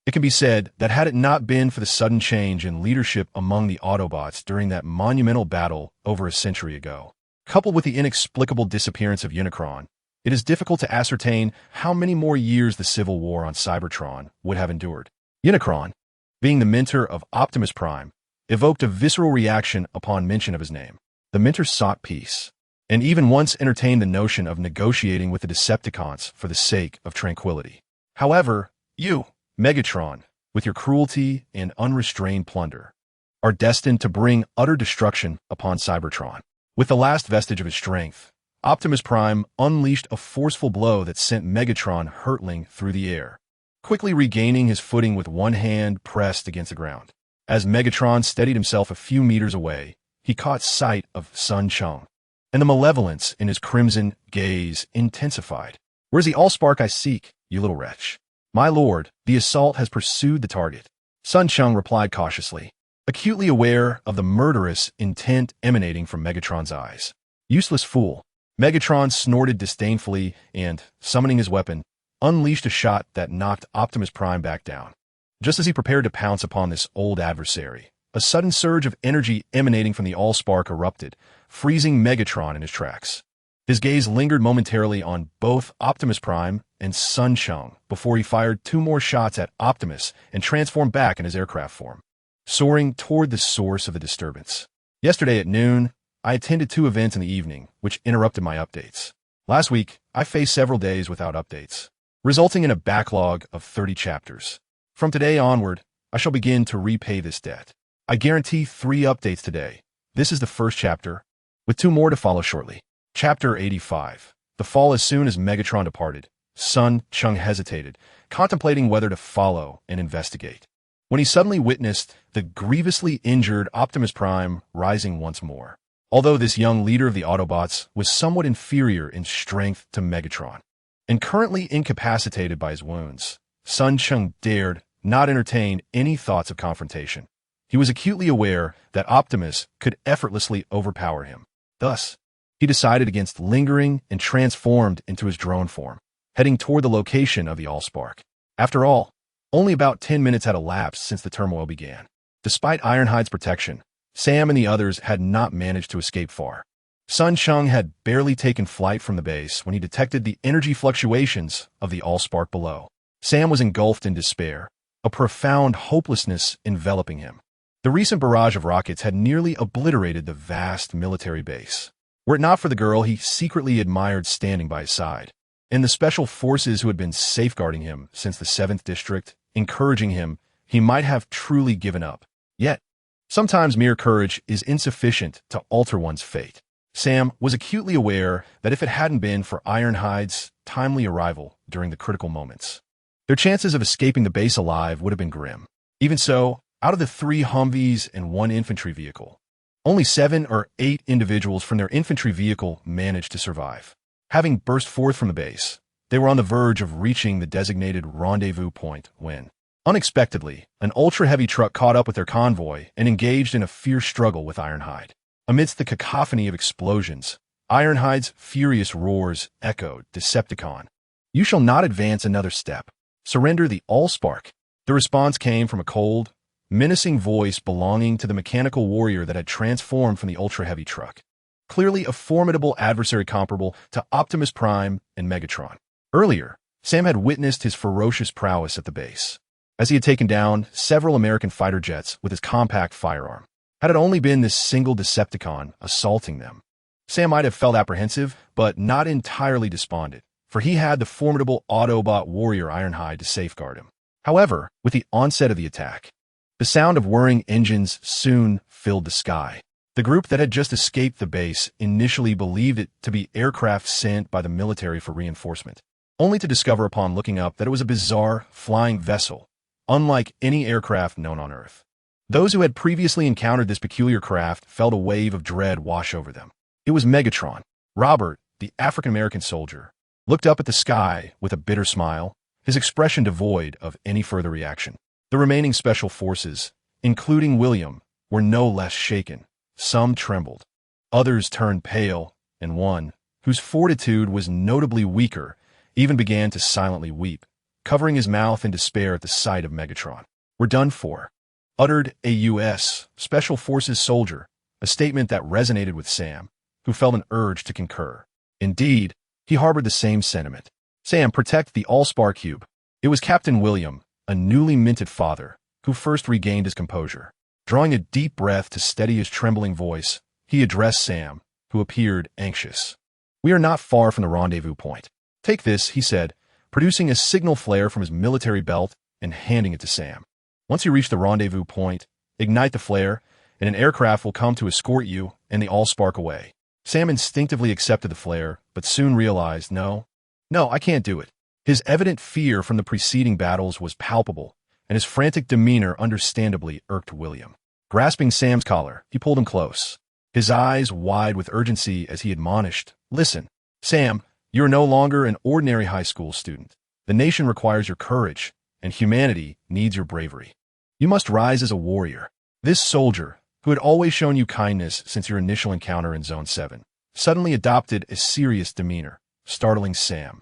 It can be said that had it not been for the sudden change in leadership among the Autobots during that monumental battle over a century ago, coupled with the inexplicable disappearance of Unicron, it is difficult to ascertain how many more years the Civil War on Cybertron would have endured. Unicron, being the mentor of Optimus Prime, evoked a visceral reaction upon mention of his name. The mentor sought peace, and even once entertained the notion of negotiating with the Decepticons for the sake of tranquility. However, you, Megatron, with your cruelty and unrestrained plunder, are destined to bring utter destruction upon Cybertron. With the last vestige of his strength, Optimus Prime unleashed a forceful blow that sent Megatron hurtling through the air, quickly regaining his footing with one hand pressed against the ground. As Megatron steadied himself a few meters away, he caught sight of Sun Cheng, and the malevolence in his crimson gaze intensified. "Where's the Allspark I seek, you little wretch?" "My lord, the assault has pursued the target," Sun Cheng replied cautiously, acutely aware of the murderous intent emanating from Megatron's eyes. "Useless fool." Megatron snorted disdainfully and, summoning his weapon, unleashed a shot that knocked Optimus Prime back down. Just as he prepared to pounce upon this old adversary, a sudden surge of energy emanating from the Allspark erupted, freezing Megatron in his tracks. His gaze lingered momentarily on both Optimus Prime and Sun Cheng before he fired 2 more shots at Optimus and transformed back in his aircraft form, soaring toward the source of the disturbance. Yesterday at noon, I attended 2 events in the evening, which interrupted my updates. Last week, I faced several days without updates, resulting in a backlog of 30 chapters. From today onward, I shall begin to repay this debt. I guarantee 3 updates today. This is the first chapter, with 2 more to follow shortly. Chapter 85. The fall. As soon as Megatron departed, Sun Cheng hesitated, contemplating whether to follow and investigate, when he suddenly witnessed the grievously injured Optimus Prime rising once more. Although this young leader of the Autobots was somewhat inferior in strength to Megatron, and currently incapacitated by his wounds, Sun Cheng dared not entertain any thoughts of confrontation. He was acutely aware that Optimus could effortlessly overpower him. Thus, he decided against lingering and transformed into his drone form, heading toward the location of the Allspark. After all, only about 10 minutes had elapsed since the turmoil began. Despite Ironhide's protection, Sam and the others had not managed to escape far. Sun Cheng had barely taken flight from the base when he detected the energy fluctuations of the Allspark below. Sam was engulfed in despair, a profound hopelessness enveloping him. The recent barrage of rockets had nearly obliterated the vast military base. Were it not for the girl he secretly admired standing by his side, and the special forces who had been safeguarding him since the 7th District, encouraging him, he might have truly given up. Yet, sometimes mere courage is insufficient to alter one's fate. Sam was acutely aware that if it hadn't been for Ironhide's timely arrival during the critical moments, their chances of escaping the base alive would have been grim. Even so, out of the 3 Humvees and 1 infantry vehicle, only 7 or 8 individuals from their infantry vehicle managed to survive. Having burst forth from the base, they were on the verge of reaching the designated rendezvous point when, unexpectedly, an ultra-heavy truck caught up with their convoy and engaged in a fierce struggle with Ironhide. Amidst the cacophony of explosions, Ironhide's furious roars echoed, "Decepticon, you shall not advance another step. Surrender the Allspark." The response came from a cold, menacing voice belonging to the mechanical warrior that had transformed from the ultra-heavy truck. Clearly a formidable adversary comparable to Optimus Prime and Megatron. Earlier, Sam had witnessed his ferocious prowess at the base, as he had taken down several American fighter jets with his compact firearm. Had it only been this single Decepticon assaulting them, Sam might have felt apprehensive, but not entirely despondent, for he had the formidable Autobot warrior Ironhide to safeguard him. However, with the onset of the attack, the sound of whirring engines soon filled the sky. The group that had just escaped the base initially believed it to be aircraft sent by the military for reinforcement, only to discover upon looking up that it was a bizarre flying vessel, unlike any aircraft known on Earth. Those who had previously encountered this peculiar craft felt a wave of dread wash over them. It was Megatron. Robert, the African-American soldier, looked up at the sky with a bitter smile, his expression devoid of any further reaction. The remaining special forces, including William, were no less shaken. Some trembled, others turned pale, and one, whose fortitude was notably weaker, even began to silently weep, covering his mouth in despair at the sight of Megatron. "We're done for," uttered a U.S. Special Forces soldier, a statement that resonated with Sam, who felt an urge to concur. Indeed, he harbored the same sentiment. "Sam, protect the Allspark cube." It was Captain William, a newly minted father, who first regained his composure. Drawing a deep breath to steady his trembling voice, he addressed Sam, who appeared anxious. "We are not far from the rendezvous point. Take this," he said, producing a signal flare from his military belt and handing it to Sam. "Once you reach the rendezvous point, ignite the flare, and an aircraft will come to escort you and the Allspark away." Sam instinctively accepted the flare, but soon realized, no, I can't do it. His evident fear from the preceding battles was palpable, and his frantic demeanor understandably irked William. Grasping Sam's collar, he pulled him close, his eyes wide with urgency as he admonished, "Listen, Sam, you are no longer an ordinary high school student. The nation requires your courage, and humanity needs your bravery. You must rise as a warrior." This soldier, who had always shown you kindness since your initial encounter in Zone 7, suddenly adopted a serious demeanor, startling Sam,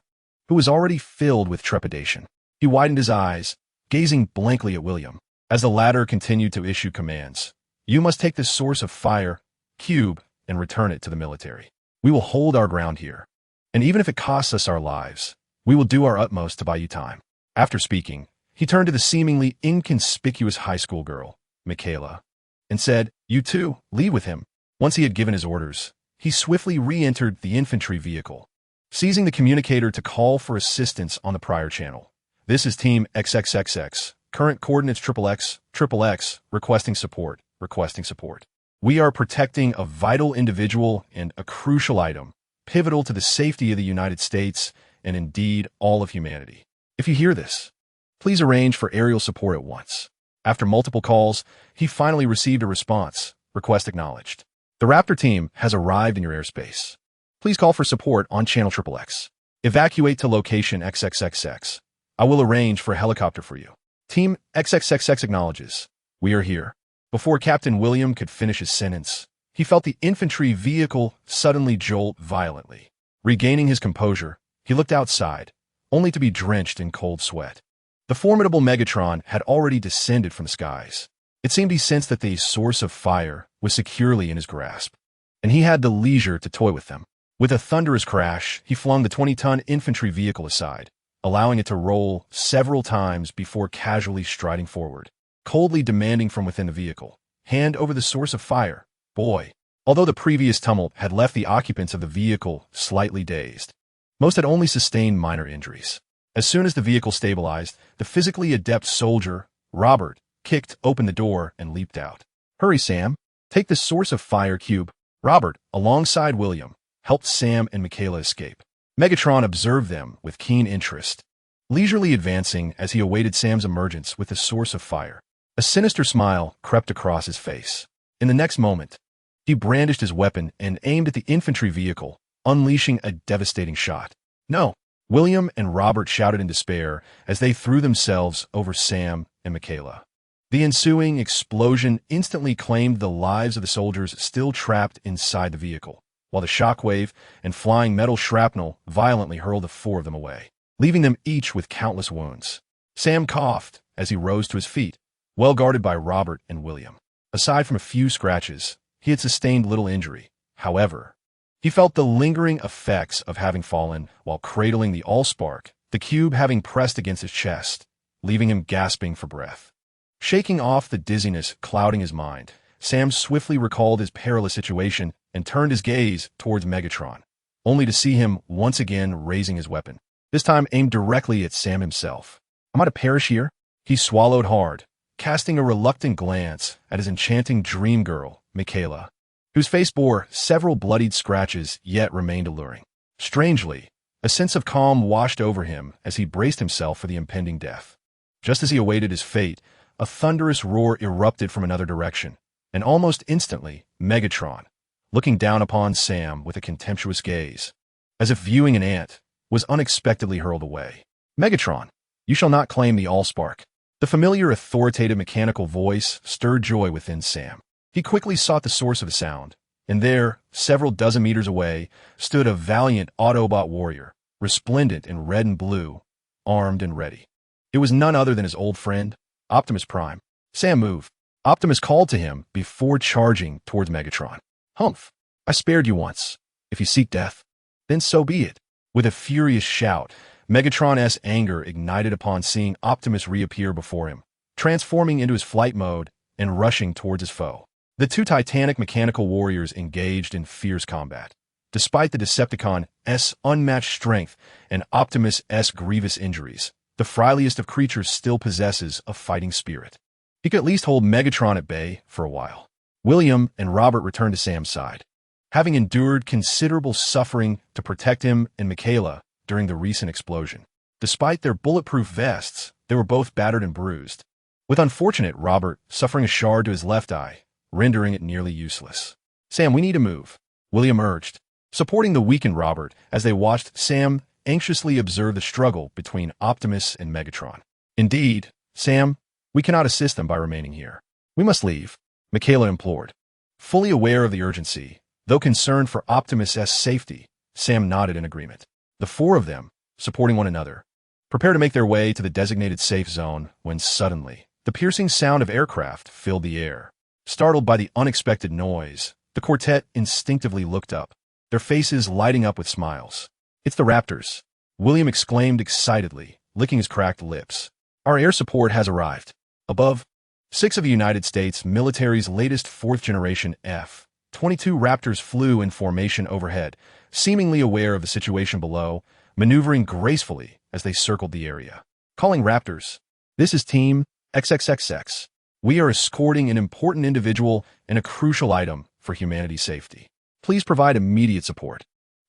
who was already filled with trepidation. He widened his eyes, gazing blankly at William, as the latter continued to issue commands. "You must take this source of fire, cube, and return it to the military. We will hold our ground here. And even if it costs us our lives, we will do our utmost to buy you time." After speaking, he turned to the seemingly inconspicuous high school girl, Michaela, and said, "You too, leave with him." Once he had given his orders, he swiftly re-entered the infantry vehicle, seizing the communicator to call for assistance on the prior channel. "This is Team XXXX. Current coordinates XXX, requesting support. We are protecting a vital individual and a crucial item, pivotal to the safety of the United States and indeed all of humanity. If you hear this, please arrange for aerial support at once." After multiple calls, he finally received a response. "Request acknowledged. The Raptor team has arrived in your airspace. Please call for support on channel XXX. Evacuate to location XXXX. I will arrange for a helicopter for you." Team XXXX acknowledges. "We are here." Before Captain William could finish his sentence, he felt the infantry vehicle suddenly jolt violently. Regaining his composure, he looked outside, only to be drenched in cold sweat. The formidable Megatron had already descended from the skies. It seemed he sensed that the source of fire was securely in his grasp, and he had the leisure to toy with them. With a thunderous crash, he flung the 20-ton infantry vehicle aside, allowing it to roll several times before casually striding forward, coldly demanding from within the vehicle, "Hand over the source of fire, boy." Although the previous tumult had left the occupants of the vehicle slightly dazed, most had only sustained minor injuries. As soon as the vehicle stabilized, the physically adept soldier, Robert, kicked open the door and leaped out. "Hurry, Sam. Take the source of fire cube." Robert, alongside William, helped Sam and Michaela escape. Megatron observed them with keen interest, leisurely advancing as he awaited Sam's emergence with the source of fire. A sinister smile crept across his face. In the next moment, he brandished his weapon and aimed at the infantry vehicle, unleashing a devastating shot. "No!" William and Robert shouted in despair as they threw themselves over Sam and Michaela. The ensuing explosion instantly claimed the lives of the soldiers still trapped inside the vehicle, while the shockwave and flying metal shrapnel violently hurled the four of them away, leaving them each with countless wounds. Sam coughed as he rose to his feet, well guarded by Robert and William. Aside from a few scratches, he had sustained little injury. However, he felt the lingering effects of having fallen while cradling the Allspark, the cube having pressed against his chest, leaving him gasping for breath. Shaking off the dizziness clouding his mind, Sam swiftly recalled his perilous situation and turned his gaze towards Megatron, only to see him once again raising his weapon, this time aimed directly at Sam himself. "Am I to perish here?" He swallowed hard, casting a reluctant glance at his enchanting dream girl, Michaela, whose face bore several bloodied scratches yet remained alluring. Strangely, a sense of calm washed over him as he braced himself for the impending death. Just as he awaited his fate, a thunderous roar erupted from another direction, and almost instantly, Megatron, looking down upon Sam with a contemptuous gaze, as if viewing an ant, was unexpectedly hurled away. "Megatron, you shall not claim the Allspark." The familiar authoritative mechanical voice stirred joy within Sam. He quickly sought the source of the sound, and there, several dozen meters away, stood a valiant Autobot warrior, resplendent in red and blue, armed and ready. It was none other than his old friend, Optimus Prime. Sam moved. Optimus called to him before charging towards Megatron. "Humph, I spared you once. If you seek death, then so be it." With a furious shout, Megatron's anger ignited upon seeing Optimus reappear before him, transforming into his flight mode and rushing towards his foe. The two titanic mechanical warriors engaged in fierce combat. Despite the Decepticon's unmatched strength and Optimus's grievous injuries, the frailest of creatures still possesses a fighting spirit. He could at least hold Megatron at bay for a while. William and Robert returned to Sam's side, having endured considerable suffering to protect him and Michaela during the recent explosion. Despite their bulletproof vests, they were both battered and bruised, with unfortunate Robert suffering a shard to his left eye, rendering it nearly useless. "Sam, we need to move," William urged, supporting the weakened Robert as they watched Sam anxiously observe the struggle between Optimus and Megatron. "Indeed, Sam, we cannot assist them by remaining here. We must leave," Michaela implored. Fully aware of the urgency, though concerned for Optimus's safety, Sam nodded in agreement. The four of them, supporting one another, prepared to make their way to the designated safe zone when suddenly, the piercing sound of aircraft filled the air. Startled by the unexpected noise, the quartet instinctively looked up, their faces lighting up with smiles. "It's the Raptors," William exclaimed excitedly, licking his cracked lips. "Our air support has arrived." Above, 6 of the United States military's latest fourth-generation F-22 Raptors flew in formation overhead, seemingly aware of the situation below, maneuvering gracefully as they circled the area. "Calling Raptors. This is Team XXXX. We are escorting an important individual and a crucial item for humanity's safety. Please provide immediate support."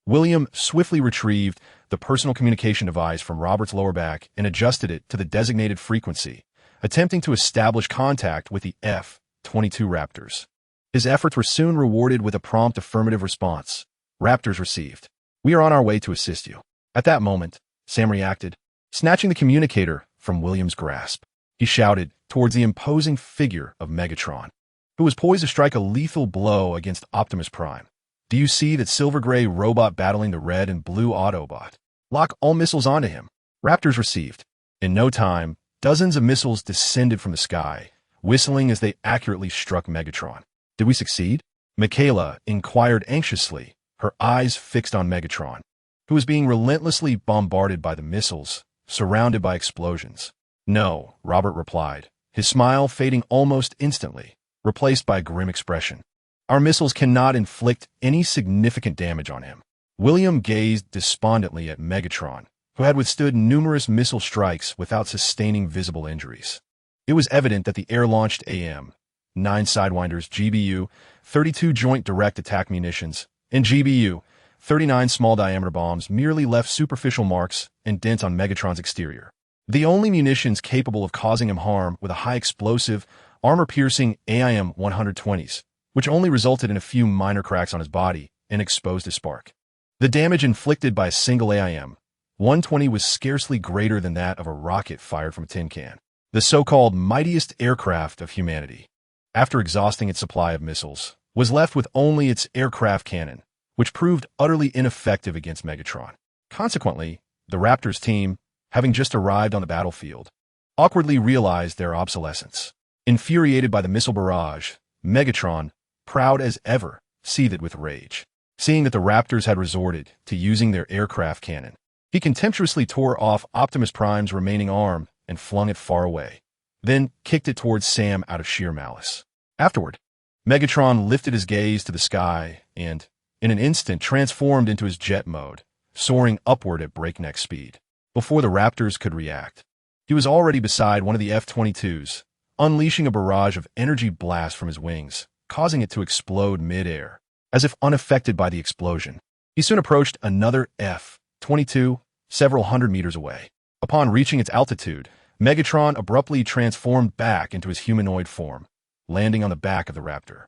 William swiftly retrieved the personal communication device from Robert's lower back and adjusted it to the designated frequency, attempting to establish contact with the F-22 Raptors. His efforts were soon rewarded with a prompt affirmative response. "Raptors received. We are on our way to assist you." At that moment, Sam reacted, snatching the communicator from William's grasp. He shouted towards the imposing figure of Megatron, who was poised to strike a lethal blow against Optimus Prime. "Do you see that silver-gray robot battling the red and blue Autobot? Lock all missiles onto him." Raptors received. In no time, dozens of missiles descended from the sky, whistling as they accurately struck Megatron. "Did we succeed?" Michaela inquired anxiously, her eyes fixed on Megatron, who was being relentlessly bombarded by the missiles, surrounded by explosions. "No," Robert replied, his smile fading almost instantly, replaced by a grim expression. "Our missiles cannot inflict any significant damage on him." William gazed despondently at Megatron, who had withstood numerous missile strikes without sustaining visible injuries. It was evident that the air-launched AM-9 Sidewinder's GBU-32 Joint Direct Attack munitions and GBU-39 small-diameter bombs merely left superficial marks and dents on Megatron's exterior. The only munitions capable of causing him harm were the high-explosive, armor-piercing AIM-120s, which only resulted in a few minor cracks on his body and exposed his spark. The damage inflicted by a single AIM-120 was scarcely greater than that of a rocket fired from a tin can, the so-called mightiest aircraft of humanity. After exhausting its supply of missiles, was left with only its aircraft cannon, which proved utterly ineffective against Megatron. Consequently, the Raptors team, having just arrived on the battlefield, awkwardly realized their obsolescence. Infuriated by the missile barrage, Megatron, proud as ever, seethed with rage. Seeing that the Raptors had resorted to using their aircraft cannon, he contemptuously tore off Optimus Prime's remaining arm and flung it far away, then kicked it towards Sam out of sheer malice. Afterward, Megatron lifted his gaze to the sky and, in an instant, transformed into his jet mode, soaring upward at breakneck speed. Before the Raptors could react, he was already beside one of the F-22s, unleashing a barrage of energy blasts from his wings, causing it to explode mid-air. As if unaffected by the explosion, he soon approached another F-22 several hundred meters away. Upon reaching its altitude, Megatron abruptly transformed back into his humanoid form, landing on the back of the Raptor.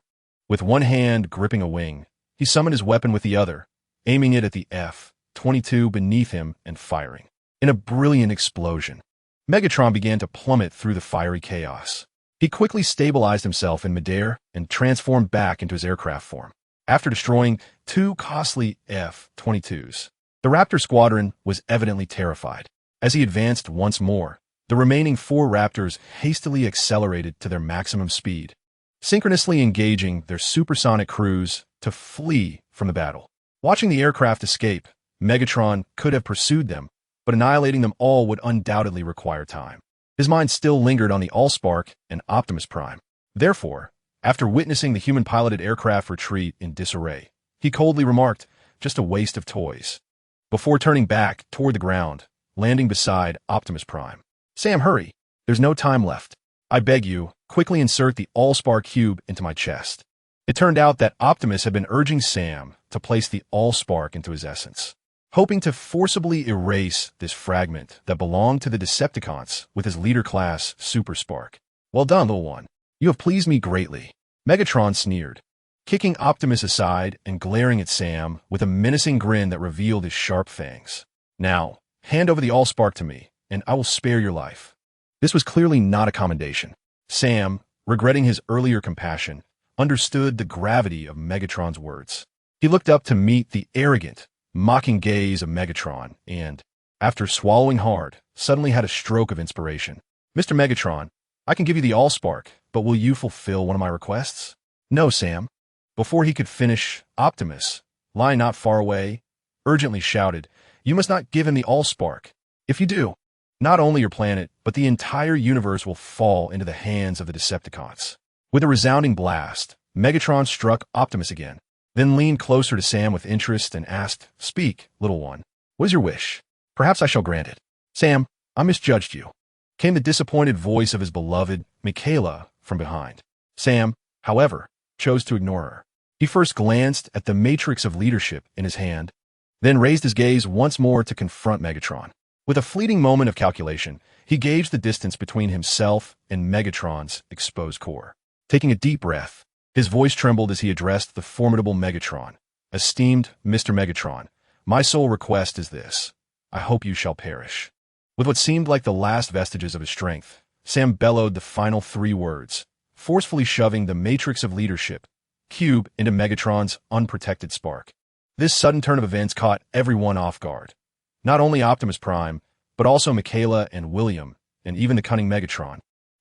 With one hand gripping a wing, he summoned his weapon with the other, aiming it at the F-22 beneath him and firing. In a brilliant explosion, Megatron began to plummet through the fiery chaos. He quickly stabilized himself in midair and transformed back into his aircraft form. After destroying 2 costly F-22s, the Raptor squadron was evidently terrified. As he advanced once more, the remaining 4 Raptors hastily accelerated to their maximum speed, synchronously engaging their supersonic crews to flee from the battle. Watching the aircraft escape, Megatron could have pursued them, but annihilating them all would undoubtedly require time. His mind still lingered on the Allspark and Optimus Prime. Therefore, after witnessing the human-piloted aircraft retreat in disarray, he coldly remarked, "Just a waste of toys," before turning back toward the ground, landing beside Optimus Prime. "Sam, hurry. There's no time left. I beg you, quickly insert the Allspark cube into my chest." It turned out that Optimus had been urging Sam to place the Allspark into his essence, hoping to forcibly erase this fragment that belonged to the Decepticons with his leader-class Super Spark. "Well done, little one. You have pleased me greatly," Megatron sneered, kicking Optimus aside and glaring at Sam with a menacing grin that revealed his sharp fangs. "Now, hand over the Allspark to me, and I will spare your life." This was clearly not a commendation. Sam, regretting his earlier compassion, understood the gravity of Megatron's words. He looked up to meet the arrogant, mocking gaze of Megatron and, after swallowing hard, suddenly had a stroke of inspiration. "Mr. Megatron, I can give you the Allspark, but will you fulfill one of my requests?" "No, Sam." Before he could finish, Optimus, lying not far away, urgently shouted, "You must not give him the Allspark. If you do, not only your planet, but the entire universe will fall into the hands of the Decepticons." With a resounding blast, Megatron struck Optimus again, then leaned closer to Sam with interest and asked, "Speak, little one. What is your wish? Perhaps I shall grant it." "Sam, I misjudged you," came the disappointed voice of his beloved Michaela from behind. Sam, however, chose to ignore her. He first glanced at the matrix of leadership in his hand, then raised his gaze once more to confront Megatron. With a fleeting moment of calculation, he gauged the distance between himself and Megatron's exposed core. Taking a deep breath, his voice trembled as he addressed the formidable Megatron. "Esteemed Mr. Megatron, my sole request is this. I hope you shall perish." With what seemed like the last vestiges of his strength, Sam bellowed the final 3 words, forcefully shoving the matrix of leadership cube into Megatron's unprotected spark. This sudden turn of events caught everyone off guard. Not only Optimus Prime, but also Michaela and William, and even the cunning Megatron,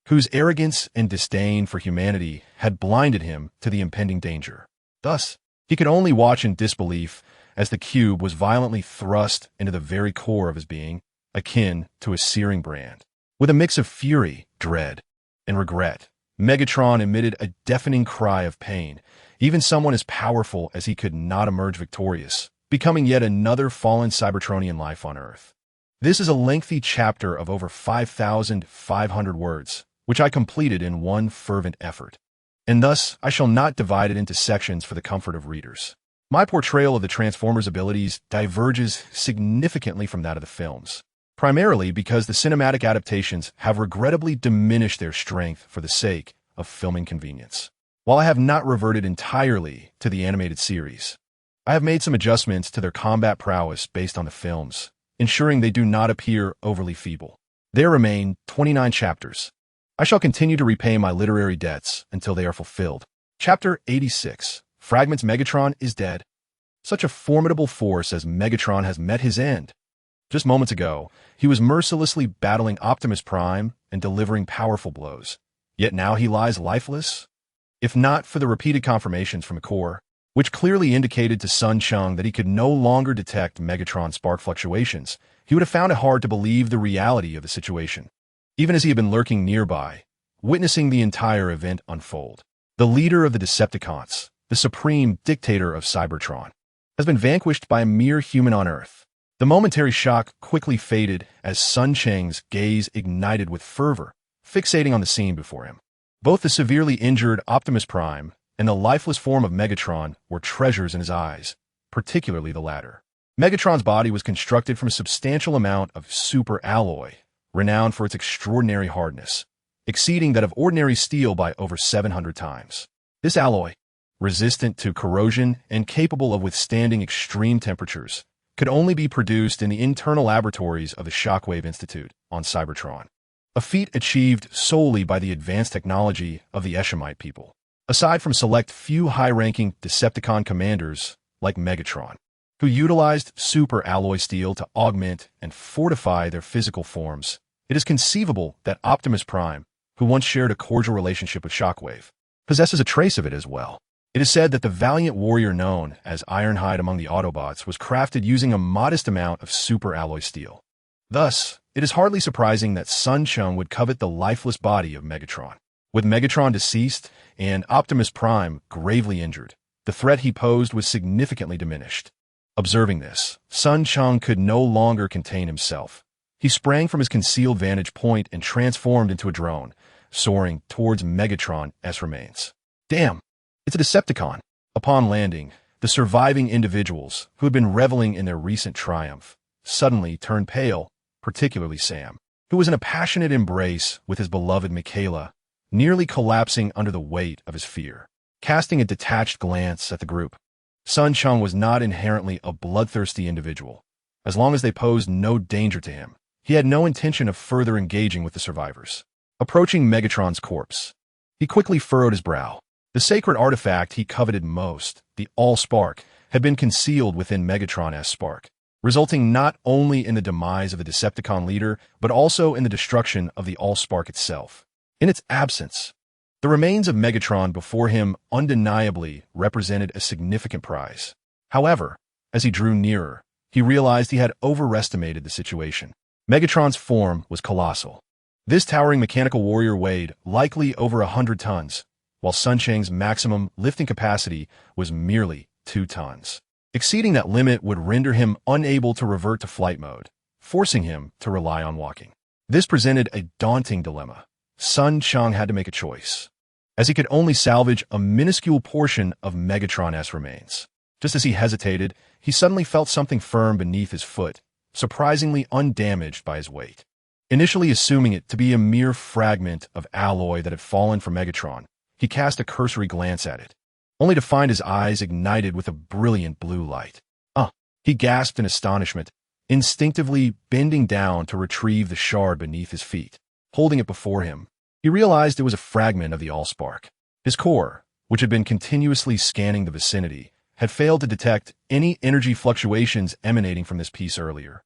whose arrogance and disdain for humanity had blinded him to the impending danger. Thus, he could only watch in disbelief as the cube was violently thrust into the very core of his being, akin to a searing brand. With a mix of fury, dread, and regret, Megatron emitted a deafening cry of pain. Even someone as powerful as he could not emerge victorious, becoming yet another fallen Cybertronian life on Earth. This is a lengthy chapter of over 5,500 words, which I completed in one fervent effort. And thus, I shall not divide it into sections for the comfort of readers. My portrayal of the Transformers' abilities diverges significantly from that of the films, primarily because the cinematic adaptations have regrettably diminished their strength for the sake of filming convenience. While I have not reverted entirely to the animated series, I have made some adjustments to their combat prowess based on the films, ensuring they do not appear overly feeble. There remain 29 chapters. I shall continue to repay my literary debts until they are fulfilled. Chapter 86. Fragments. Megatron is dead. Such a formidable force as Megatron has met his end. Just moments ago, he was mercilessly battling Optimus Prime and delivering powerful blows. Yet now he lies lifeless? If not for the repeated confirmations from the core, which clearly indicated to Sun Cheng that he could no longer detect Megatron's spark fluctuations, he would have found it hard to believe the reality of the situation, even as he had been lurking nearby, witnessing the entire event unfold. The leader of the Decepticons, the supreme dictator of Cybertron, has been vanquished by a mere human on Earth. The momentary shock quickly faded as Sun Cheng's gaze ignited with fervor, fixating on the scene before him. Both the severely injured Optimus Prime and the lifeless form of Megatron were treasures in his eyes, particularly the latter. Megatron's body was constructed from a substantial amount of super alloy, renowned for its extraordinary hardness, exceeding that of ordinary steel by over 700 times. This alloy, resistant to corrosion and capable of withstanding extreme temperatures, could only be produced in the internal laboratories of the Shockwave Institute on Cybertron, a feat achieved solely by the advanced technology of the Eshemite people. Aside from select few high-ranking Decepticon commanders like Megatron, who utilized super alloy steel to augment and fortify their physical forms, it is conceivable that Optimus Prime, who once shared a cordial relationship with Shockwave, possesses a trace of it as well. It is said that the valiant warrior known as Ironhide among the Autobots was crafted using a modest amount of super alloy steel. Thus, it is hardly surprising that Sun Cheng would covet the lifeless body of Megatron. With Megatron deceased and Optimus Prime gravely injured, the threat he posed was significantly diminished. Observing this, Sun Cheng could no longer contain himself. He sprang from his concealed vantage point and transformed into a drone, soaring towards Megatron's remains. Damn, it's a Decepticon. Upon landing, the surviving individuals, who had been reveling in their recent triumph, suddenly turned pale, particularly Sam, who was in a passionate embrace with his beloved Michaela, nearly collapsing under the weight of his fear. Casting a detached glance at the group, Sun Cheng was not inherently a bloodthirsty individual. As long as they posed no danger to him, he had no intention of further engaging with the survivors. Approaching Megatron's corpse, he quickly furrowed his brow. The sacred artifact he coveted most, the Allspark, had been concealed within Megatron's spark, resulting not only in the demise of the Decepticon leader, but also in the destruction of the Allspark itself. In its absence, the remains of Megatron before him undeniably represented a significant prize. However, as he drew nearer, he realized he had overestimated the situation. Megatron's form was colossal. This towering mechanical warrior weighed likely over 100 tons, while Sun Cheng's maximum lifting capacity was merely 2 tons. Exceeding that limit would render him unable to revert to flight mode, forcing him to rely on walking. This presented a daunting dilemma. Sun Cheng had to make a choice, as he could only salvage a minuscule portion of Megatron's remains. Just as he hesitated, he suddenly felt something firm beneath his foot, surprisingly undamaged by his weight. Initially assuming it to be a mere fragment of alloy that had fallen from Megatron, he cast a cursory glance at it, only to find his eyes ignited with a brilliant blue light. He gasped in astonishment, instinctively bending down to retrieve the shard beneath his feet. Holding it before him, he realized it was a fragment of the Allspark. His core, which had been continuously scanning the vicinity, had failed to detect any energy fluctuations emanating from this piece earlier.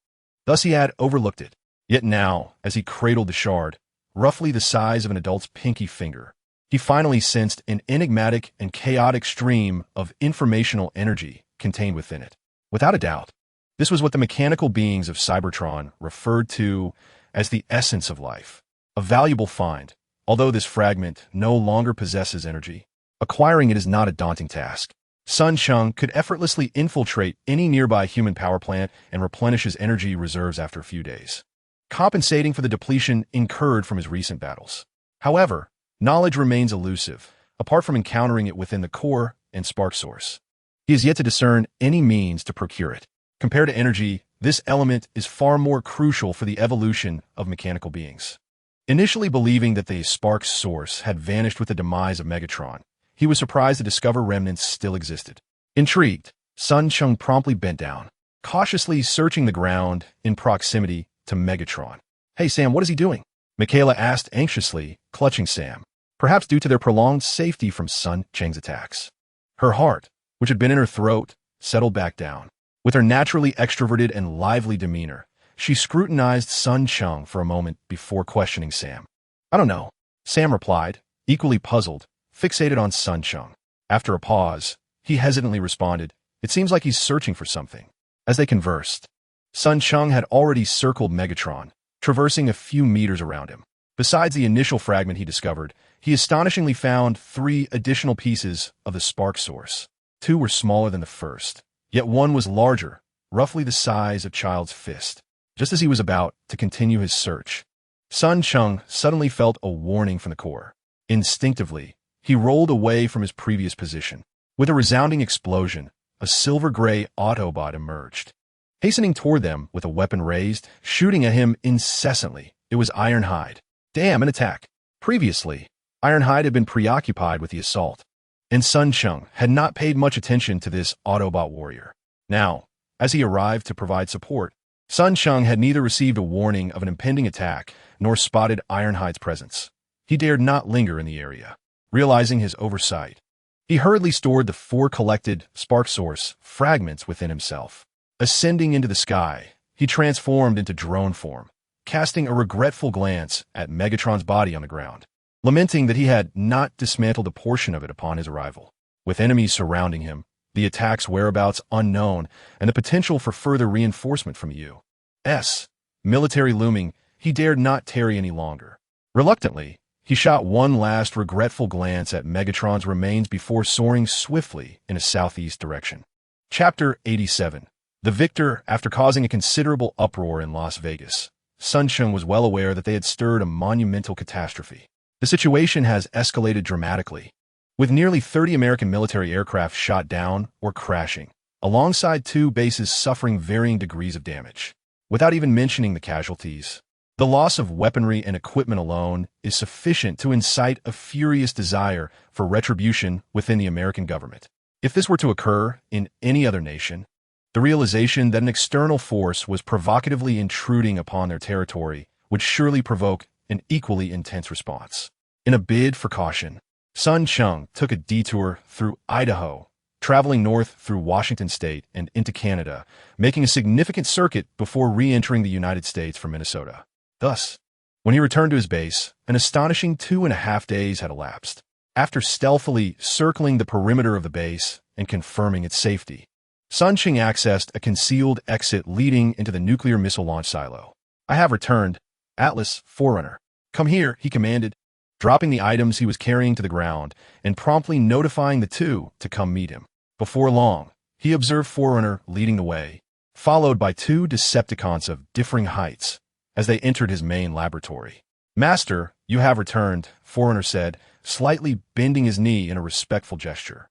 Thus he had overlooked it. Yet now, as he cradled the shard, roughly the size of an adult's pinky finger, he finally sensed an enigmatic and chaotic stream of informational energy contained within it. Without a doubt, this was what the mechanical beings of Cybertron referred to as the essence of life. A valuable find, although this fragment no longer possesses energy. Acquiring it is not a daunting task. Sun Cheng could effortlessly infiltrate any nearby human power plant and replenish his energy reserves after a few days, compensating for the depletion incurred from his recent battles. However, knowledge remains elusive, apart from encountering it within the core and spark source. He has yet to discern any means to procure it. Compared to energy, this element is far more crucial for the evolution of mechanical beings. Initially believing that the spark source had vanished with the demise of Megatron, he was surprised to discover remnants still existed. Intrigued, Sun Cheng promptly bent down, cautiously searching the ground in proximity to Megatron. "Hey Sam, what is he doing?" Michaela asked anxiously, clutching Sam, perhaps due to their prolonged safety from Sun Cheng's attacks. Her heart, which had been in her throat, settled back down. With her naturally extroverted and lively demeanor, she scrutinized Sun Cheng for a moment before questioning Sam. "I don't know," Sam replied, equally puzzled, fixated on Sun Cheng. After a pause, he hesitantly responded, "It seems like he's searching for something." As they conversed, Sun Cheng had already circled Megatron, traversing a few meters around him. Besides the initial fragment he discovered, he astonishingly found 3 additional pieces of the spark source. 2 were smaller than the first, yet one was larger, roughly the size of a child's fist. Just as he was about to continue his search, Sun Cheng suddenly felt a warning from the core. Instinctively, he rolled away from his previous position. With a resounding explosion, a silver-gray Autobot emerged. Hastening toward them with a weapon raised, shooting at him incessantly, it was Ironhide. Damn, an attack. Previously, Ironhide had been preoccupied with the assault, and Sun Cheng had not paid much attention to this Autobot warrior. Now, as he arrived to provide support, Sun Cheng had neither received a warning of an impending attack nor spotted Ironhide's presence. He dared not linger in the area. Realizing his oversight, he hurriedly stored the 4 collected spark source fragments within himself. Ascending into the sky, he transformed into drone form, casting a regretful glance at Megatron's body on the ground, lamenting that he had not dismantled a portion of it upon his arrival. With enemies surrounding him, the attack's whereabouts unknown, and the potential for further reinforcement from U.S. military looming, he dared not tarry any longer. Reluctantly, he shot one last regretful glance at Megatron's remains before soaring swiftly in a southeast direction. Chapter 87. The victor, after causing a considerable uproar in Las Vegas, Sun Cheng was well aware that they had stirred a monumental catastrophe. The situation has escalated dramatically, with nearly 30 American military aircraft shot down or crashing, alongside 2 bases suffering varying degrees of damage. Without even mentioning the casualties, the loss of weaponry and equipment alone is sufficient to incite a furious desire for retribution within the American government. If this were to occur in any other nation, the realization that an external force was provocatively intruding upon their territory would surely provoke an equally intense response. In a bid for caution, Sun Cheng took a detour through Idaho, traveling north through Washington state and into Canada, making a significant circuit before re-entering the United States from Minnesota. Thus, when he returned to his base, an astonishing 2.5 days had elapsed. After stealthily circling the perimeter of the base and confirming its safety, Sun Cheng accessed a concealed exit leading into the nuclear missile launch silo. I have returned. Atlas, Forerunner. Come here, he commanded, dropping the items he was carrying to the ground and promptly notifying the two to come meet him. Before long, he observed Forerunner leading the way, followed by two Decepticons of differing heights as they entered his main laboratory. Master, you have returned, Forerunner said, slightly bending his knee in a respectful gesture.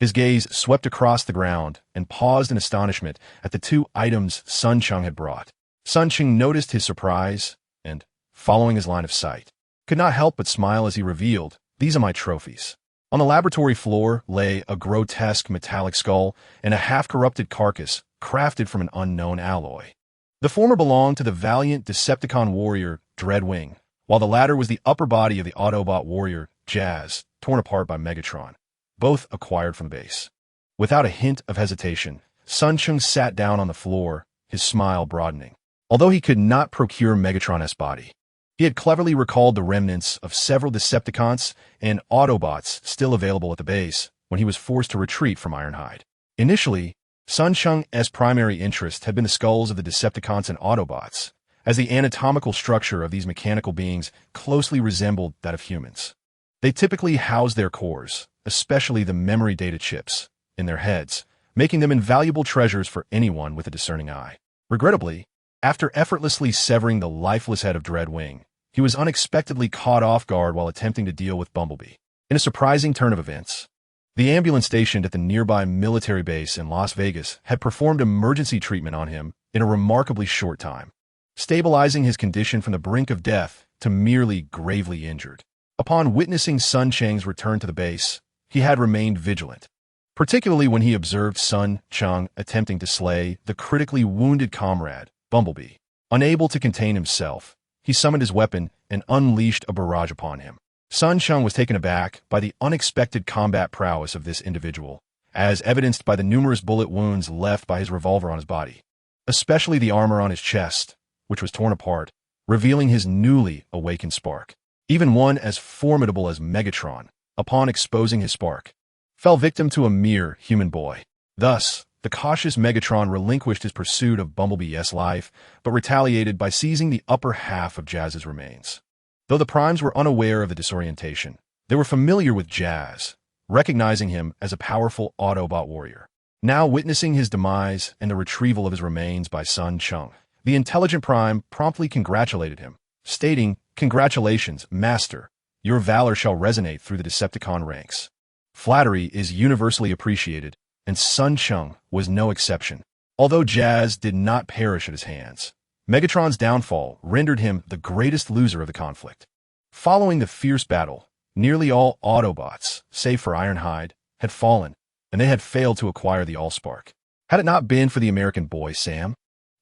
His gaze swept across the ground and paused in astonishment at the two items Sun Cheng had brought. Sun Cheng noticed his surprise and, following his line of sight, could not help but smile as he revealed, "These are my trophies." On the laboratory floor lay a grotesque metallic skull and a half-corrupted carcass crafted from an unknown alloy. The former belonged to the valiant Decepticon warrior Dreadwing, while the latter was the upper body of the Autobot warrior Jazz, torn apart by Megatron, both acquired from the base. Without a hint of hesitation, Sun Cheng sat down on the floor, his smile broadening. Although he could not procure Megatron's body, he had cleverly recalled the remnants of several Decepticons and Autobots still available at the base when he was forced to retreat from Ironhide. Initially, Sun Cheng's primary interest had been the skulls of the Decepticons and Autobots, as the anatomical structure of these mechanical beings closely resembled that of humans. They typically housed their cores, especially the memory data chips, in their heads, making them invaluable treasures for anyone with a discerning eye. Regrettably, after effortlessly severing the lifeless head of Dreadwing, he was unexpectedly caught off guard while attempting to deal with Bumblebee. In a surprising turn of events, the ambulance stationed at the nearby military base in Las Vegas had performed emergency treatment on him in a remarkably short time, stabilizing his condition from the brink of death to merely gravely injured. Upon witnessing Sun Cheng's return to the base, he had remained vigilant, particularly when he observed Sun Cheng attempting to slay the critically wounded comrade, Bumblebee. Unable to contain himself, he summoned his weapon and unleashed a barrage upon him. Sun Cheng was taken aback by the unexpected combat prowess of this individual, as evidenced by the numerous bullet wounds left by his revolver on his body, especially the armor on his chest, which was torn apart, revealing his newly awakened spark. Even one as formidable as Megatron, upon exposing his spark, fell victim to a mere human boy. Thus, the cautious Megatron relinquished his pursuit of Bumblebee's life, but retaliated by seizing the upper half of Jazz's remains. Though the Primes were unaware of the disorientation, they were familiar with Jazz, recognizing him as a powerful Autobot warrior. Now witnessing his demise and the retrieval of his remains by Sun Cheng, the intelligent Prime promptly congratulated him, stating, "Congratulations, Master. Your valor shall resonate through the Decepticon ranks." Flattery is universally appreciated, and Sun Cheng was no exception. Although Jazz did not perish at his hands, Megatron's downfall rendered him the greatest loser of the conflict. Following the fierce battle, nearly all Autobots, save for Ironhide, had fallen, and they had failed to acquire the Allspark. Had it not been for the American boy, Sam,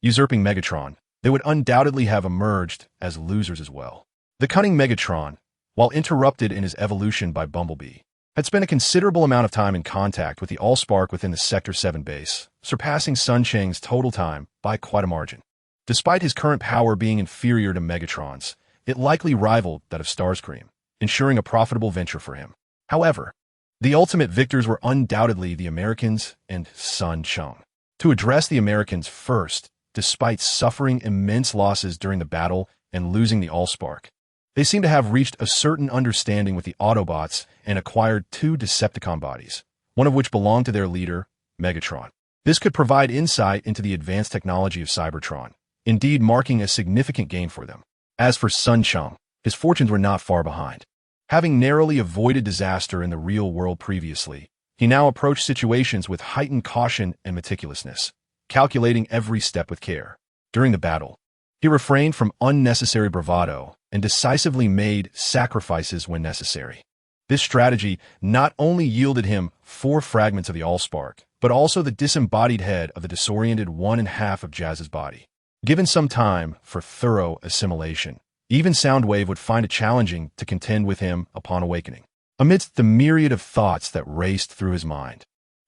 usurping Megatron, they would undoubtedly have emerged as losers as well. The cunning Megatron, while interrupted in his evolution by Bumblebee, had spent a considerable amount of time in contact with the Allspark within the Sector 7 base, surpassing Sun Cheng's total time by quite a margin. Despite his current power being inferior to Megatron's, it likely rivaled that of Starscream, ensuring a profitable venture for him. However, the ultimate victors were undoubtedly the Americans and Sun Cheng. To address the Americans first, despite suffering immense losses during the battle and losing the Allspark, they seem to have reached a certain understanding with the Autobots and acquired two Decepticon bodies, one of which belonged to their leader, Megatron. This could provide insight into the advanced technology of Cybertron, indeed marking a significant gain for them. As for Sun Cheng, his fortunes were not far behind. Having narrowly avoided disaster in the real world previously, he now approached situations with heightened caution and meticulousness, calculating every step with care. During the battle, he refrained from unnecessary bravado and decisively made sacrifices when necessary. This strategy not only yielded him 4 fragments of the Allspark, but also the disembodied head of the disoriented 1/2 of Jazz's body. Given some time for thorough assimilation, even Soundwave would find it challenging to contend with him upon awakening. Amidst the myriad of thoughts that raced through his mind,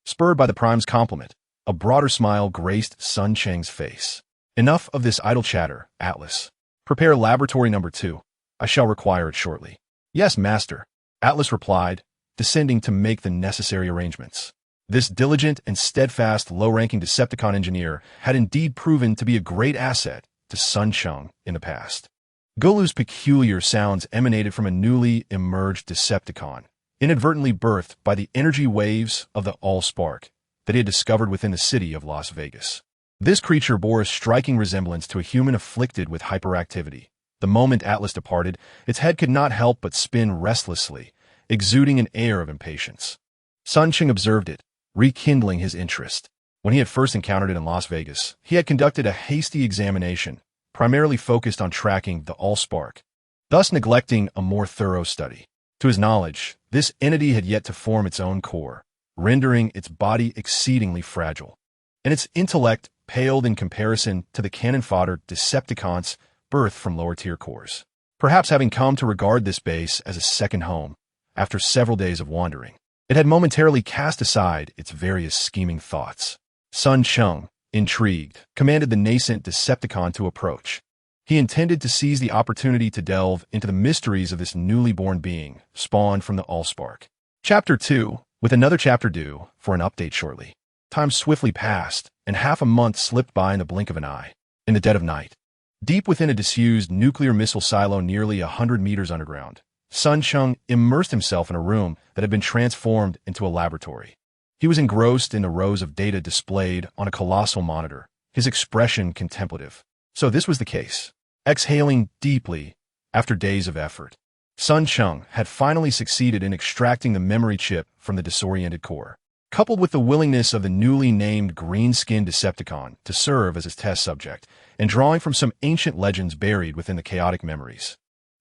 spurred by the Prime's compliment, a broader smile graced Sun Cheng's face. "Enough of this idle chatter, Atlas. Prepare laboratory number 2. I shall require it shortly." "Yes, Master," Atlas replied, descending to make the necessary arrangements. This diligent and steadfast low-ranking Decepticon engineer had indeed proven to be a great asset to Sun Cheng in the past. Gulu's peculiar sounds emanated from a newly emerged Decepticon, inadvertently birthed by the energy waves of the Allspark that he had discovered within the city of Las Vegas. This creature bore a striking resemblance to a human afflicted with hyperactivity. The moment Atlas departed, its head could not help but spin restlessly, exuding an air of impatience. Sun Cheng observed it, rekindling his interest. When he had first encountered it in Las Vegas, he had conducted a hasty examination, primarily focused on tracking the Allspark, thus neglecting a more thorough study. To his knowledge, this entity had yet to form its own core, rendering its body exceedingly fragile, and its intellect paled in comparison to the cannon fodder Decepticons birthed from lower-tier cores. Perhaps having come to regard this base as a second home, after several days of wandering, it had momentarily cast aside its various scheming thoughts. Sun Cheng, intrigued, commanded the nascent Decepticon to approach. He intended to seize the opportunity to delve into the mysteries of this newly born being, spawned from the Allspark. Chapter 2, with another chapter due for an update shortly. Time swiftly passed, and half a month slipped by in the blink of an eye. In the dead of night, deep within a disused nuclear missile silo nearly 100 meters underground, Sun Cheng immersed himself in a room that had been transformed into a laboratory. He was engrossed in the rows of data displayed on a colossal monitor, his expression contemplative. So this was the case. Exhaling deeply, after days of effort, Sun Cheng had finally succeeded in extracting the memory chip from the disoriented core. Coupled with the willingness of the newly named green-skinned Decepticon to serve as his test subject, and drawing from some ancient legends buried within the chaotic memories,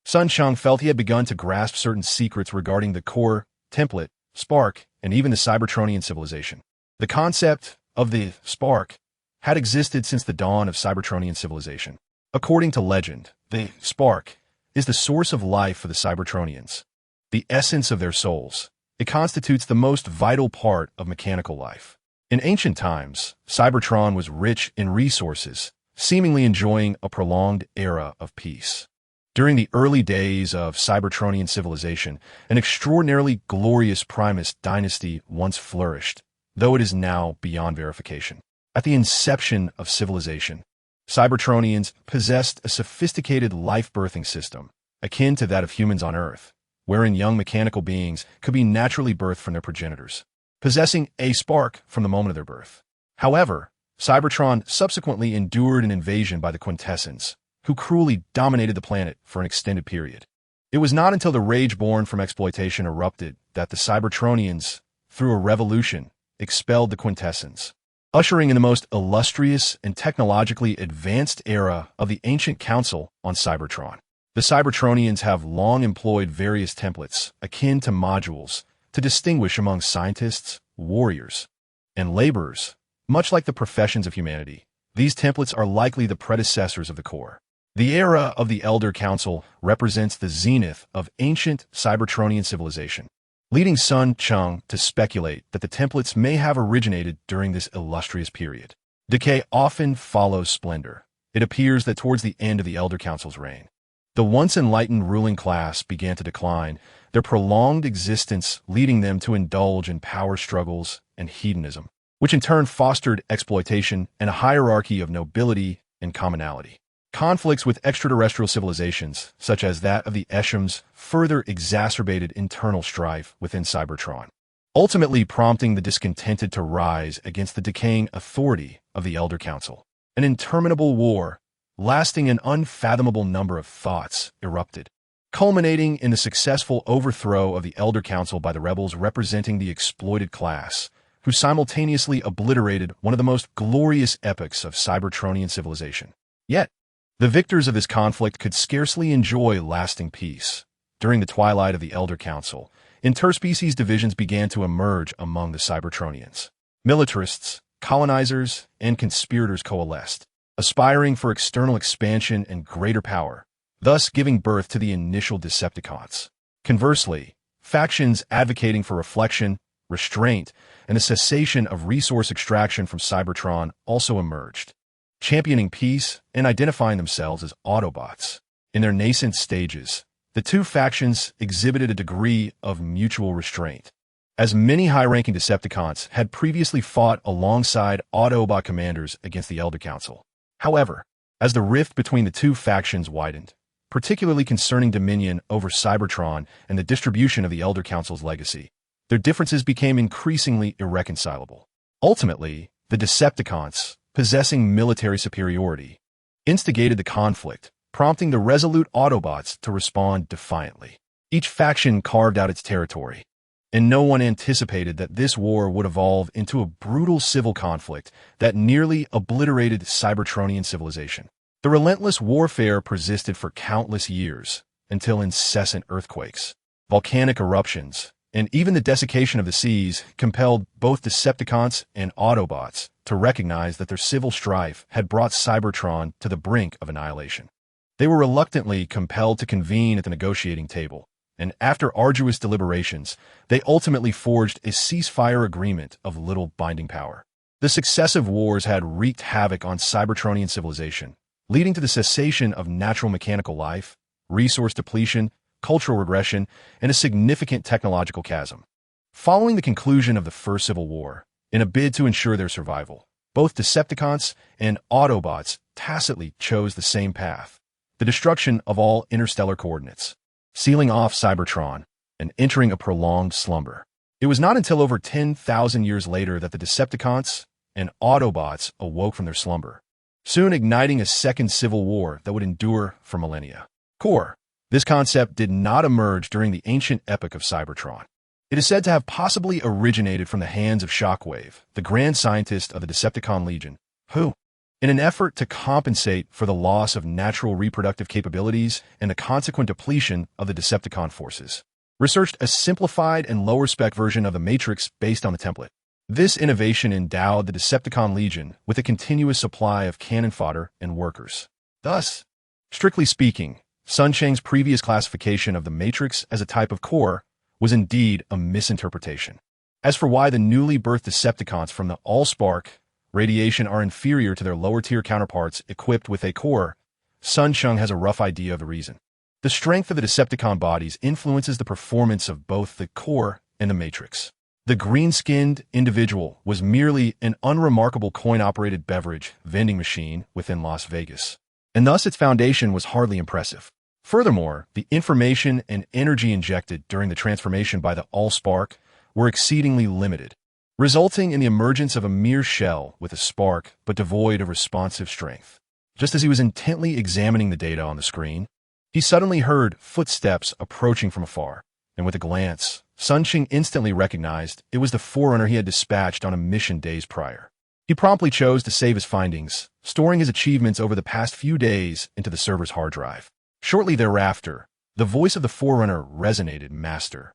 Sun Cheng felt he had begun to grasp certain secrets regarding the core, template, spark, and even the Cybertronian civilization. The concept of the spark had existed since the dawn of Cybertronian civilization. According to legend, the spark is the source of life for the Cybertronians, the essence of their souls. It constitutes the most vital part of mechanical life. In ancient times, Cybertron was rich in resources, seemingly enjoying a prolonged era of peace. During the early days of Cybertronian civilization, an extraordinarily glorious Primus dynasty once flourished, though it is now beyond verification. At the inception of civilization, Cybertronians possessed a sophisticated life-birthing system, akin to that of humans on Earth, wherein young mechanical beings could be naturally birthed from their progenitors, possessing a spark from the moment of their birth. However, Cybertron subsequently endured an invasion by the Quintessence, who cruelly dominated the planet for an extended period. It was not until the rage born from exploitation erupted that the Cybertronians, through a revolution, expelled the Quintessence, ushering in the most illustrious and technologically advanced era of the ancient council on Cybertron. The Cybertronians have long employed various templates, akin to modules, to distinguish among scientists, warriors, and laborers. Much like the professions of humanity, these templates are likely the predecessors of the core. The era of the Elder Council represents the zenith of ancient Cybertronian civilization, leading Sun Cheng to speculate that the templates may have originated during this illustrious period. Decay often follows splendor. It appears that towards the end of the Elder Council's reign, the once enlightened ruling class began to decline, their prolonged existence leading them to indulge in power struggles and hedonism, which in turn fostered exploitation and a hierarchy of nobility and commonality. Conflicts with extraterrestrial civilizations, such as that of the Eshems, further exacerbated internal strife within Cybertron, ultimately prompting the discontented to rise against the decaying authority of the Elder Council. An interminable war, lasting an unfathomable number of thoughts, erupted, culminating in the successful overthrow of the Elder Council by the rebels representing the exploited class, who simultaneously obliterated one of the most glorious epochs of Cybertronian civilization. Yet, the victors of this conflict could scarcely enjoy lasting peace. During the twilight of the Elder Council, interspecies divisions began to emerge among the Cybertronians. Militarists, colonizers, and conspirators coalesced, aspiring for external expansion and greater power, thus giving birth to the initial Decepticons. Conversely, factions advocating for reflection, restraint, and the cessation of resource extraction from Cybertron also emerged, championing peace and identifying themselves as Autobots. In their nascent stages, the two factions exhibited a degree of mutual restraint, as many high-ranking Decepticons had previously fought alongside Autobot commanders against the Elder Council. However, as the rift between the two factions widened, particularly concerning dominion over Cybertron and the distribution of the Elder Council's legacy, their differences became increasingly irreconcilable. Ultimately, the Decepticons, possessing military superiority, instigated the conflict, prompting the resolute Autobots to respond defiantly. Each faction carved out its territory, and no one anticipated that this war would evolve into a brutal civil conflict that nearly obliterated Cybertronian civilization. The relentless warfare persisted for countless years, until incessant earthquakes, volcanic eruptions, and even the desiccation of the seas compelled both Decepticons and Autobots to recognize that their civil strife had brought Cybertron to the brink of annihilation. They were reluctantly compelled to convene at the negotiating table, and after arduous deliberations, they ultimately forged a ceasefire agreement of little binding power. The successive wars had wreaked havoc on Cybertronian civilization, leading to the cessation of natural mechanical life, resource depletion, cultural regression, and a significant technological chasm. Following the conclusion of the First Civil War, in a bid to ensure their survival, both Decepticons and Autobots tacitly chose the same path: the destruction of all interstellar coordinates, sealing off Cybertron and entering a prolonged slumber. It was not until over 10,000 years later that the Decepticons and Autobots awoke from their slumber, soon igniting a second civil war that would endure for millennia. Core. This concept did not emerge during the ancient epoch of Cybertron. It is said to have possibly originated from the hands of Shockwave, the grand scientist of the Decepticon Legion, who, in an effort to compensate for the loss of natural reproductive capabilities and the consequent depletion of the Decepticon forces, researched a simplified and lower-spec version of the Matrix based on the template. This innovation endowed the Decepticon Legion with a continuous supply of cannon fodder and workers. Thus, strictly speaking, Cheng's previous classification of the Matrix as a type of core was indeed a misinterpretation. As for why the newly birthed Decepticons from the Allspark radiation are inferior to their lower-tier counterparts equipped with a core, Cheng has a rough idea of the reason. The strength of the Decepticon bodies influences the performance of both the core and the Matrix. The green-skinned individual was merely an unremarkable coin-operated beverage vending machine within Las Vegas, and thus its foundation was hardly impressive. Furthermore, the information and energy injected during the transformation by the Allspark were exceedingly limited, resulting in the emergence of a mere shell with a spark but devoid of responsive strength. Just as he was intently examining the data on the screen, he suddenly heard footsteps approaching from afar, and with a glance, Cheng instantly recognized it was the Forerunner he had dispatched on a mission days prior. He promptly chose to save his findings, storing his achievements over the past few days into the server's hard drive. Shortly thereafter, the voice of the Forerunner resonated: "Master,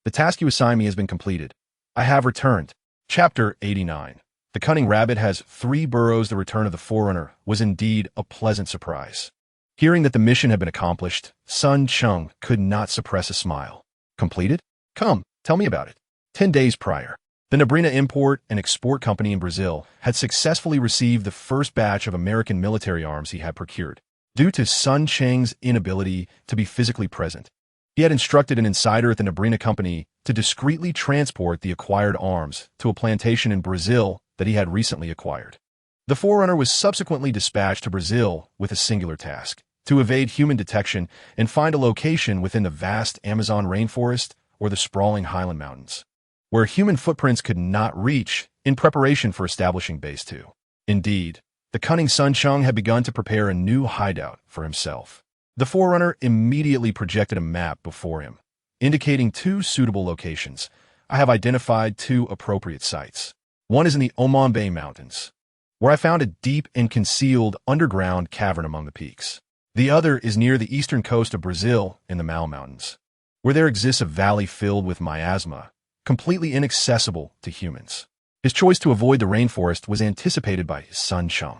the task you assigned me has been completed. I have returned." Chapter 89. The Cunning Rabbit Has 3 Burrows. The return of the Forerunner was indeed a pleasant surprise. Hearing that the mission had been accomplished, Cheng could not suppress a smile. Completed? Come, tell me about it. 10 days prior, the Nebrina Import and Export Company in Brazil had successfully received the first batch of American military arms he had procured. Due to Cheng's inability to be physically present, he had instructed an insider at the Nebrina Company to discreetly transport the acquired arms to a plantation in Brazil that he had recently acquired. The Forerunner was subsequently dispatched to Brazil with a singular task: to evade human detection and find a location within the vast Amazon rainforest or the sprawling Highland Mountains, where human footprints could not reach, in preparation for establishing Base 2. Indeed, the cunning Cheng had begun to prepare a new hideout for himself. The Forerunner immediately projected a map before him, indicating 2 suitable locations. "I have identified 2 appropriate sites. One is in the Oman Bay Mountains, where I found a deep and concealed underground cavern among the peaks. The other is near the eastern coast of Brazil in the Mao Mountains, where there exists a valley filled with miasma, completely inaccessible to humans." His choice to avoid the rainforest was anticipated by Cheng.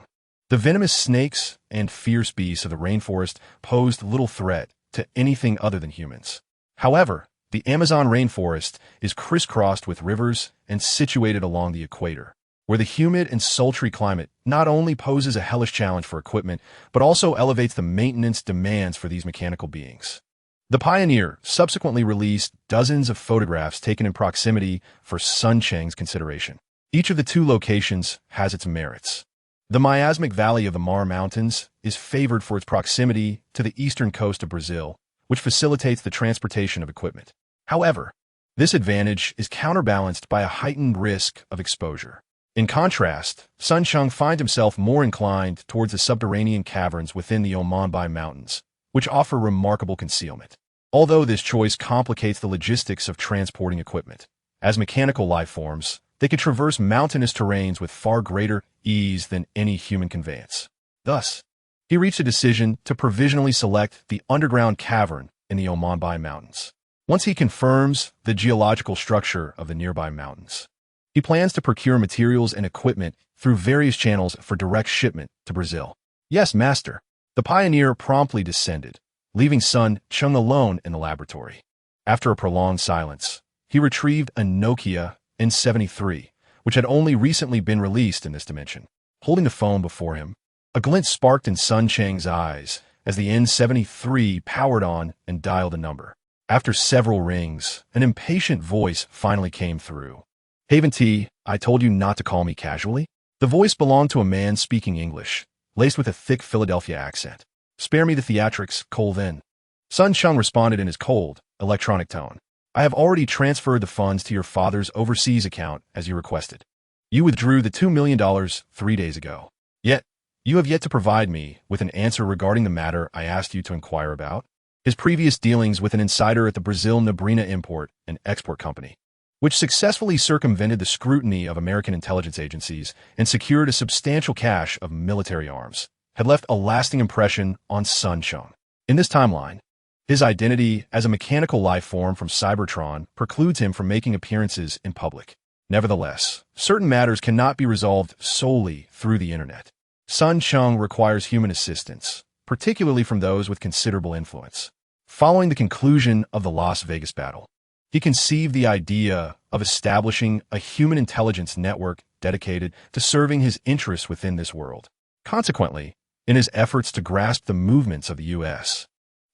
The venomous snakes and fierce beasts of the rainforest posed little threat to anything other than humans. However, the Amazon rainforest is crisscrossed with rivers and situated along the equator, where the humid and sultry climate not only poses a hellish challenge for equipment, but also elevates the maintenance demands for these mechanical beings. The Pioneer subsequently released dozens of photographs taken in proximity for Sun Cheng's consideration. Each of the two locations has its merits. The miasmic valley of the Mar Mountains is favored for its proximity to the eastern coast of Brazil, which facilitates the transportation of equipment. However, this advantage is counterbalanced by a heightened risk of exposure. In contrast, Sun Cheng finds himself more inclined towards the subterranean caverns within the Omanbai Mountains, which offer remarkable concealment. Although this choice complicates the logistics of transporting equipment, as mechanical life forms, they can traverse mountainous terrains with far greater ease than any human conveyance. Thus, he reached a decision to provisionally select the underground cavern in the Omanbai Mountains. Once he confirms the geological structure of the nearby mountains, he plans to procure materials and equipment through various channels for direct shipment to Brazil. Yes, master. The Pioneer promptly descended, leaving Sun Cheng alone in the laboratory. After a prolonged silence, he retrieved a Nokia N73, which had only recently been released in this dimension. Holding the phone before him, a glint sparked in Sun Cheng's eyes as the N73 powered on and dialed a number. After several rings, an impatient voice finally came through. "Haven T, I told you not to call me casually." The voice belonged to a man speaking English, laced with a thick Philadelphia accent. "Spare me the theatrics, Colvin." Sun Cheng responded in his cold, electronic tone. "I have already transferred the funds to your father's overseas account as you requested. You withdrew the $2 million 3 days ago. Yet, you have yet to provide me with an answer regarding the matter I asked you to inquire about. His previous dealings with an insider at the Brazil Neblina Import and Export Company, which successfully circumvented the scrutiny of American intelligence agencies and secured a substantial cache of military arms, had left a lasting impression on Sun Cheng. In this timeline, his identity as a mechanical life form from Cybertron precludes him from making appearances in public. Nevertheless, certain matters cannot be resolved solely through the internet. Sun Cheng requires human assistance, particularly from those with considerable influence. Following the conclusion of the Las Vegas battle, he conceived the idea of establishing a human intelligence network dedicated to serving his interests within this world. Consequently, in his efforts to grasp the movements of the U.S.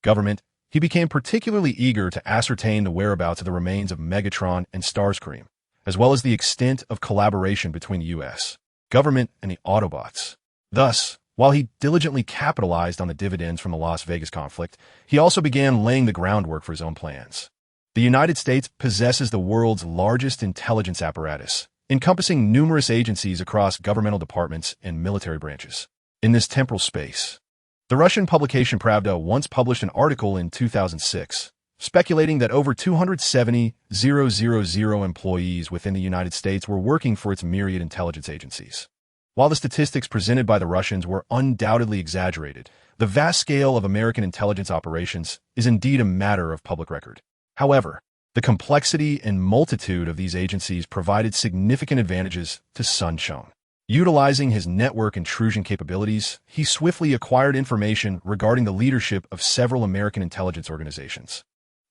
government, he became particularly eager to ascertain the whereabouts of the remains of Megatron and Starscream, as well as the extent of collaboration between the U.S. government and the Autobots. Thus, while he diligently capitalized on the dividends from the Las Vegas conflict, he also began laying the groundwork for his own plans. The United States possesses the world's largest intelligence apparatus, encompassing numerous agencies across governmental departments and military branches. In this temporal space, the Russian publication Pravda once published an article in 2006, speculating that over 270,000 employees within the United States were working for its myriad intelligence agencies. While the statistics presented by the Russians were undoubtedly exaggerated, the vast scale of American intelligence operations is indeed a matter of public record. However, the complexity and multitude of these agencies provided significant advantages to Sun Cheng. Utilizing his network intrusion capabilities, he swiftly acquired information regarding the leadership of several American intelligence organizations.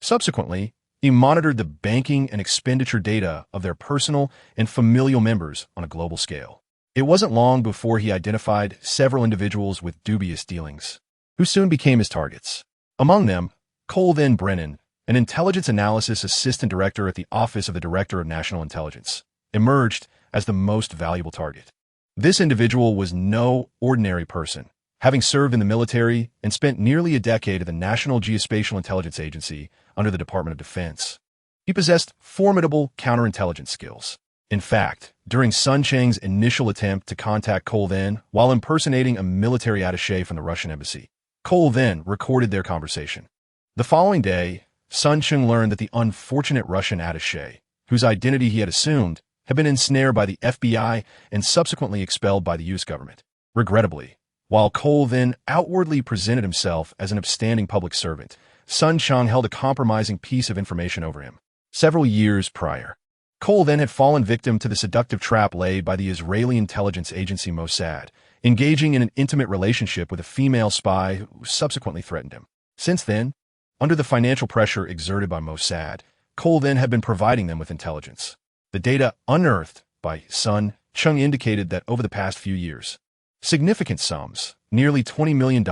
Subsequently, he monitored the banking and expenditure data of their personal and familial members on a global scale. It wasn't long before he identified several individuals with dubious dealings, who soon became his targets. Among them, Colvin Brennan, an intelligence analysis assistant director at the Office of the Director of National Intelligence, emerged as the most valuable target. This individual was no ordinary person, having served in the military and spent nearly a decade at the National Geospatial Intelligence Agency under the Department of Defense. He possessed formidable counterintelligence skills. In fact, during Sun Cheng's initial attempt to contact Colvin while impersonating a military attaché from the Russian embassy, Colvin recorded their conversation. The following day, Sun Cheng learned that the unfortunate Russian attaché, whose identity he had assumed, had been ensnared by the FBI and subsequently expelled by the U.S. government. Regrettably, while Colvin outwardly presented himself as an upstanding public servant, Sun Cheng held a compromising piece of information over him. Several years prior, Colvin had fallen victim to the seductive trap laid by the Israeli intelligence agency Mossad, engaging in an intimate relationship with a female spy who subsequently threatened him. Since then, under the financial pressure exerted by Mossad, Colvin had been providing them with intelligence. The data unearthed by Sun Cheng indicated that over the past few years, significant sums, nearly $20 million,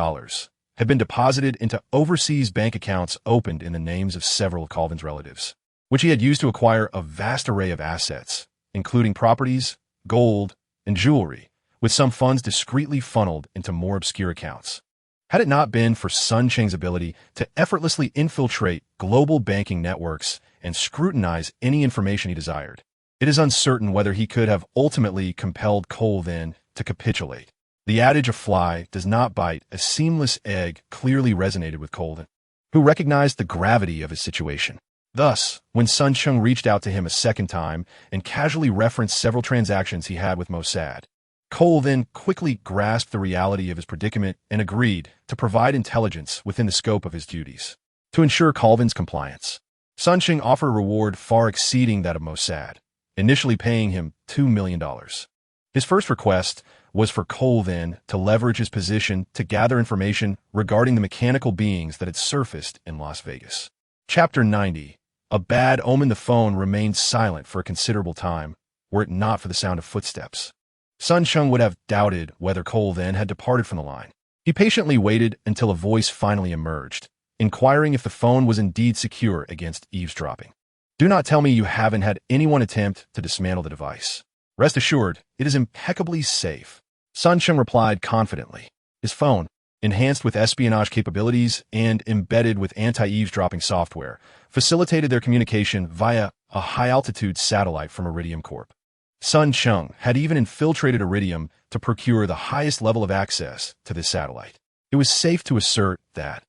had been deposited into overseas bank accounts opened in the names of several of Colvin's relatives, which he had used to acquire a vast array of assets, including properties, gold, and jewelry, with some funds discreetly funneled into more obscure accounts. Had it not been for Sun Cheng's ability to effortlessly infiltrate global banking networks and scrutinize any information he desired, it is uncertain whether he could have ultimately compelled Colvin to capitulate. The adage "a fly does not bite a seamless egg" clearly resonated with Colvin, who recognized the gravity of his situation. Thus, when Sun Cheng reached out to him a second time and casually referenced several transactions he had with Mossad, Colvin quickly grasped the reality of his predicament and agreed to provide intelligence within the scope of his duties. To ensure Colvin's compliance, Sun Cheng offered a reward far exceeding that of Mossad, initially paying him $2 million. His first request was for Colvin to leverage his position to gather information regarding the mechanical beings that had surfaced in Las Vegas. Chapter 90. A bad omen. The phone remained silent for a considerable time, were it not for the sound of footsteps. Sun Cheng would have doubted whether Colvin had departed from the line. He patiently waited until a voice finally emerged, inquiring if the phone was indeed secure against eavesdropping. "Do not tell me you haven't had anyone attempt to dismantle the device. Rest assured, it is impeccably safe," Sun Cheng replied confidently. His phone, enhanced with espionage capabilities and embedded with anti-eavesdropping software, facilitated their communication via a high-altitude satellite from Iridium Corp. Sun Cheng had even infiltrated Iridium to procure the highest level of access to this satellite. It was safe to assert that,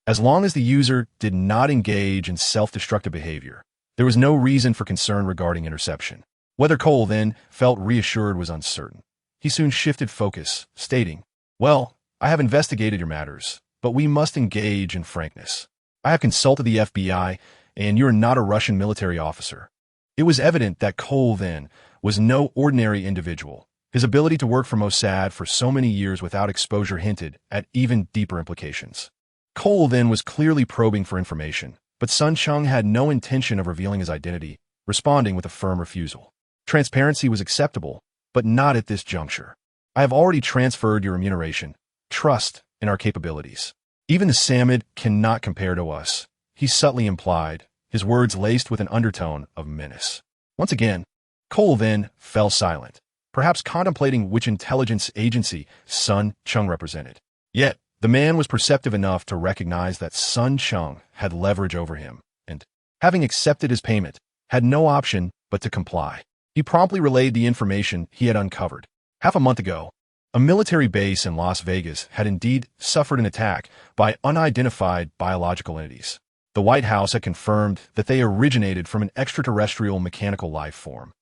as long as the user did not engage in self-destructive behavior, there was no reason for concern regarding interception. Whether Colvin felt reassured was uncertain. He soon shifted focus, stating, "Well, I have investigated your matters, but we must engage in frankness. I have consulted the FBI, and you are not a Russian military officer." It was evident that Colvin was no ordinary individual. His ability to work for Mossad for so many years without exposure hinted at even deeper implications. Colvin was clearly probing for information, but Sun Cheng had no intention of revealing his identity, responding with a firm refusal. Transparency was acceptable, but not at this juncture. "I have already transferred your remuneration. Trust in our capabilities. Even the Samid cannot compare to us," he subtly implied, his words laced with an undertone of menace. Once again, Colvin fell silent, perhaps contemplating which intelligence agency Sun Cheng represented. Yet, the man was perceptive enough to recognize that Sun Cheng had leverage over him, and, having accepted his payment, had no option but to comply. He promptly relayed the information he had uncovered. Half a month ago, a military base in Las Vegas had indeed suffered an attack by unidentified biological entities. The White House had confirmed that they originated from an extraterrestrial mechanical life form,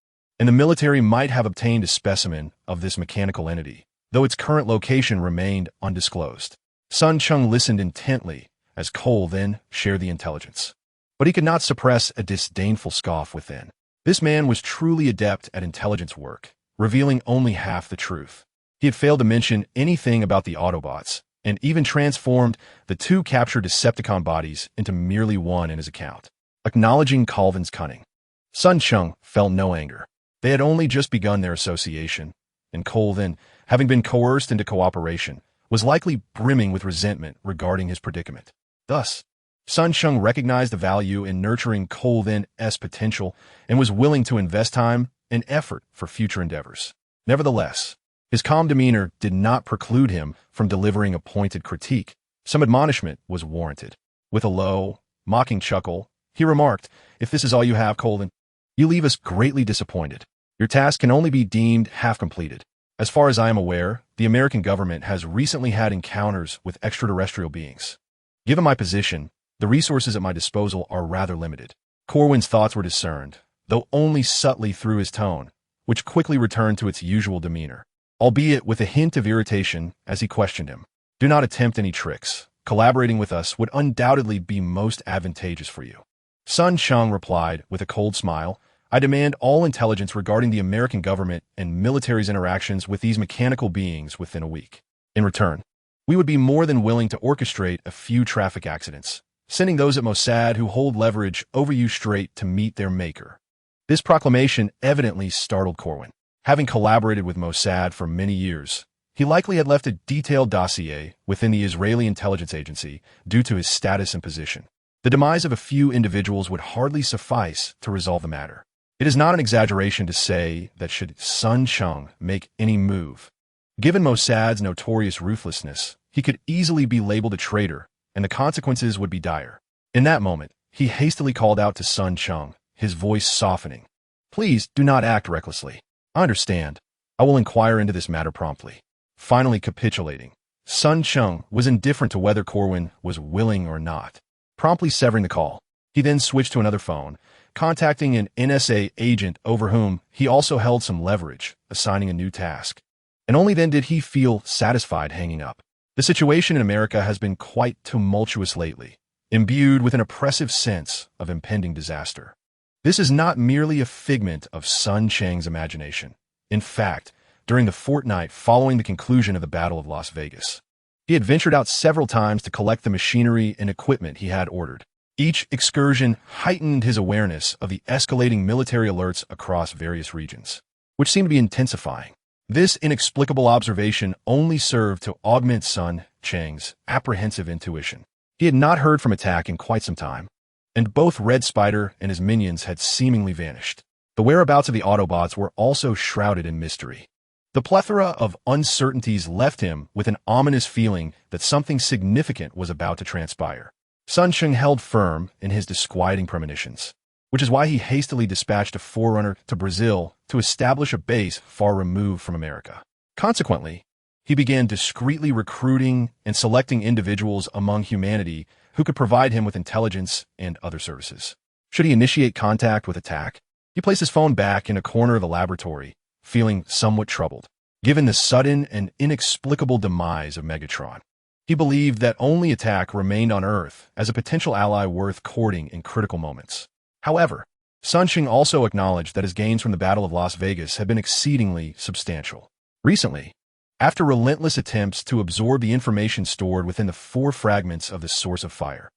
and the military might have obtained a specimen of this mechanical entity, though its current location remained undisclosed. Sun Cheng listened intently as Colvin shared the intelligence, but he could not suppress a disdainful scoff within. This man was truly adept at intelligence work, revealing only half the truth. He had failed to mention anything about the Autobots, and even transformed the two captured Decepticon bodies into merely one in his account. Acknowledging Colvin's cunning, Sun Cheng felt no anger. They had only just begun their association, and Colvin, having been coerced into cooperation, was likely brimming with resentment regarding his predicament. Thus, Sun Cheng recognized the value in nurturing Colvin's potential and was willing to invest time and effort for future endeavors. Nevertheless, his calm demeanor did not preclude him from delivering a pointed critique. Some admonishment was warranted. With a low, mocking chuckle, he remarked, "If this is all you have, Colvin, you leave us greatly disappointed. Your task can only be deemed half completed. As far as I am aware, the American government has recently had encounters with extraterrestrial beings. Given my position, the resources at my disposal are rather limited." Corwin's thoughts were discerned, though only subtly through his tone, which quickly returned to its usual demeanor, albeit with a hint of irritation as he questioned him. "Do not attempt any tricks. Collaborating with us would undoubtedly be most advantageous for you." Sun Cheng replied with a cold smile, "I demand all intelligence regarding the American government and military's interactions with these mechanical beings within a week. In return, we would be more than willing to orchestrate a few traffic accidents, sending those at Mossad who hold leverage over you straight to meet their maker." This proclamation evidently startled Corwin. Having collaborated with Mossad for many years, He likely had left a detailed dossier within the Israeli intelligence agency due to his status and position. The demise of a few individuals would hardly suffice to resolve the matter. It is not an exaggeration to say that should Sun Cheng make any move, given Mossad's notorious ruthlessness, he could easily be labeled a traitor, and the consequences would be dire. In that moment, he hastily called out to Sun Cheng, his voice softening. Please do not act recklessly. I understand. I will inquire into this matter promptly. Finally capitulating, Sun Cheng was indifferent to whether Corwin was willing or not, promptly severing the call. He then switched to another phone, contacting an NSA agent over whom he also held some leverage, assigning a new task. And only then did he feel satisfied hanging up. The situation in America has been quite tumultuous lately, imbued with an oppressive sense of impending disaster. This is not merely a figment of Sun Cheng's imagination. In fact, during the fortnight following the conclusion of the Battle of Las Vegas, he had ventured out several times to collect the machinery and equipment he had ordered. Each excursion heightened his awareness of the escalating military alerts across various regions, which seemed to be intensifying. This inexplicable observation only served to augment Sun Cheng's apprehensive intuition. He had not heard from attack in quite some time, and both Red Spider and his minions had seemingly vanished. The whereabouts of the Autobots were also shrouded in mystery. The plethora of uncertainties left him with an ominous feeling that something significant was about to transpire. Sun Cheng held firm in his disquieting premonitions, which is why he hastily dispatched a forerunner to Brazil to establish a base far removed from America. Consequently, he began discreetly recruiting and selecting individuals among humanity who could provide him with intelligence and other services. Should he initiate contact with attack, he placed his phone back in a corner of the laboratory, feeling somewhat troubled. Given the sudden and inexplicable demise of Megatron, he believed that only attack remained on Earth as a potential ally worth courting in critical moments. However, Sun Cheng also acknowledged that his gains from the Battle of Las Vegas had been exceedingly substantial. Recently, after relentless attempts to absorb the information stored within the 4 fragments of the source of fire,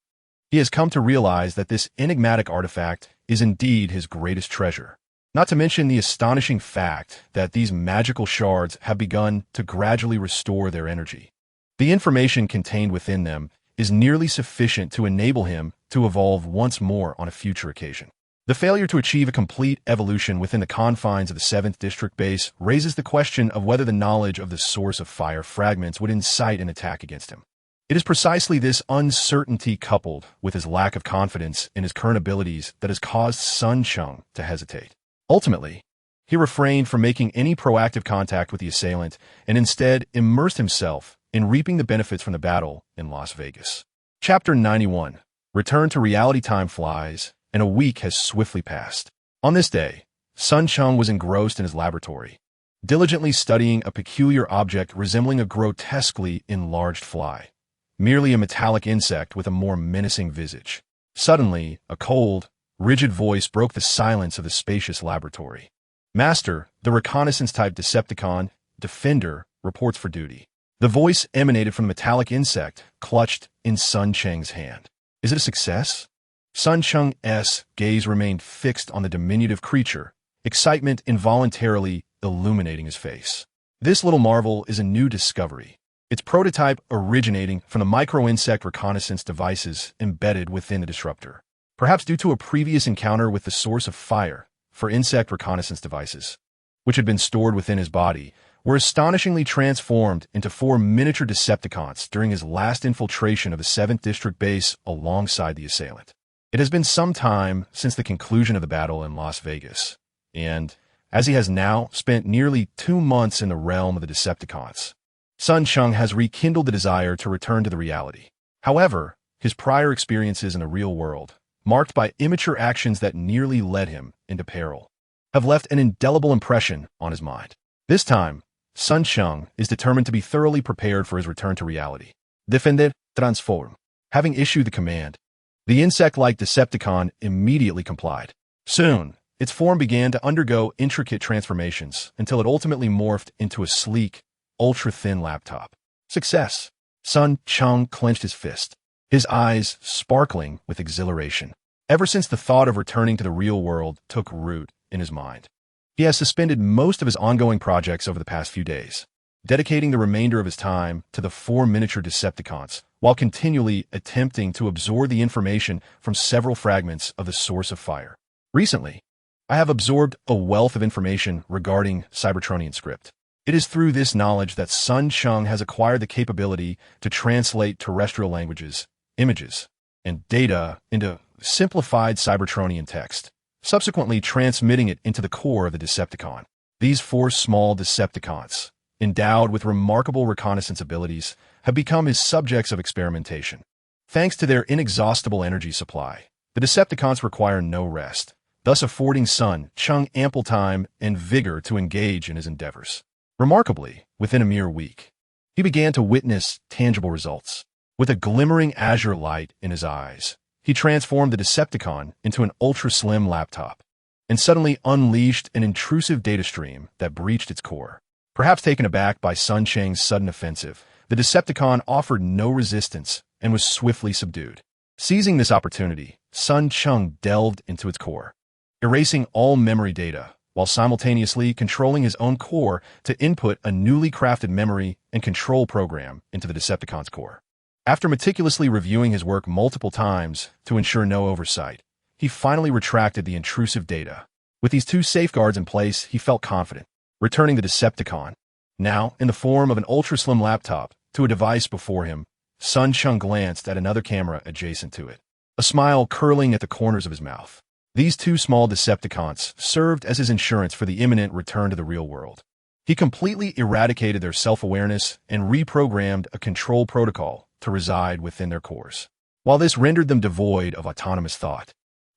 he has come to realize that this enigmatic artifact is indeed his greatest treasure. Not to mention the astonishing fact that these magical shards have begun to gradually restore their energy. The information contained within them is nearly sufficient to enable him to evolve once more on a future occasion. The failure to achieve a complete evolution within the confines of the 7th District base raises the question of whether the knowledge of the source of fire fragments would incite an attack against him. It is precisely this uncertainty coupled with his lack of confidence in his current abilities that has caused Sun Cheng to hesitate. Ultimately, he refrained from making any proactive contact with the assailant and instead immersed himself in reaping the benefits from the battle in Las Vegas. Chapter 91. Return to reality. Time flies, and a week has swiftly passed. On this day, Sun Cheng was engrossed in his laboratory, diligently studying a peculiar object resembling a grotesquely enlarged fly, merely a metallic insect with a more menacing visage. Suddenly, a cold, rigid voice broke the silence of the spacious laboratory. Master, the reconnaissance-type Decepticon, Defender, reports for duty. The voice emanated from the metallic insect clutched in Sun Cheng's hand. Is it a success? Sun Cheng's gaze remained fixed on the diminutive creature, excitement involuntarily illuminating his face. This little marvel is a new discovery, its prototype originating from the micro-insect reconnaissance devices embedded within the disruptor. Perhaps due to a previous encounter with the source of fire for insect reconnaissance devices, which had been stored within his body, were astonishingly transformed into 4 miniature Decepticons during his last infiltration of the 7th District base alongside the assailant. It has been some time since the conclusion of the battle in Las Vegas, and, as he has now spent nearly 2 months in the realm of the Decepticons, Sun Cheng has rekindled the desire to return to the reality. However, his prior experiences in the real world, marked by immature actions that nearly led him into peril, have left an indelible impression on his mind. This time, Sun Cheng is determined to be thoroughly prepared for his return to reality. Defender, transform. Having issued the command, the insect-like Decepticon immediately complied. Soon, its form began to undergo intricate transformations until it ultimately morphed into a sleek, ultra-thin laptop. Success! Sun Cheng clenched his fist, his eyes sparkling with exhilaration. Ever since the thought of returning to the real world took root in his mind, he has suspended most of his ongoing projects over the past few days. dedicating the remainder of his time to the 4 miniature Decepticons, while continually attempting to absorb the information from several fragments of the source of fire. Recently, I have absorbed a wealth of information regarding Cybertronian script. It is through this knowledge that Sun Cheng has acquired the capability to translate terrestrial languages, images, and data into simplified Cybertronian text, subsequently transmitting it into the core of the Decepticon. These 4 small Decepticons, endowed with remarkable reconnaissance abilities, have become his subjects of experimentation. Thanks to their inexhaustible energy supply, the Decepticons require no rest, thus affording Sun Cheng ample time and vigor to engage in his endeavors. Remarkably, within a mere week, he began to witness tangible results. With a glimmering azure light in his eyes, he transformed the Decepticon into an ultra-slim laptop, and suddenly unleashed an intrusive data stream that breached its core. Perhaps taken aback by Sun Cheng's sudden offensive, the Decepticon offered no resistance and was swiftly subdued. Seizing this opportunity, Sun Cheng delved into its core, erasing all memory data, while simultaneously controlling his own core to input a newly crafted memory and control program into the Decepticon's core. After meticulously reviewing his work multiple times to ensure no oversight, he finally retracted the intrusive data. With these 2 safeguards in place, he felt confident, returning the Decepticon, now in the form of an ultra-slim laptop, to a device before him. Sun Cheng glanced at another camera adjacent to it, a smile curling at the corners of his mouth. These 2 small Decepticons served as his insurance for the imminent return to the real world. He completely eradicated their self-awareness and reprogrammed a control protocol to reside within their cores. While this rendered them devoid of autonomous thought,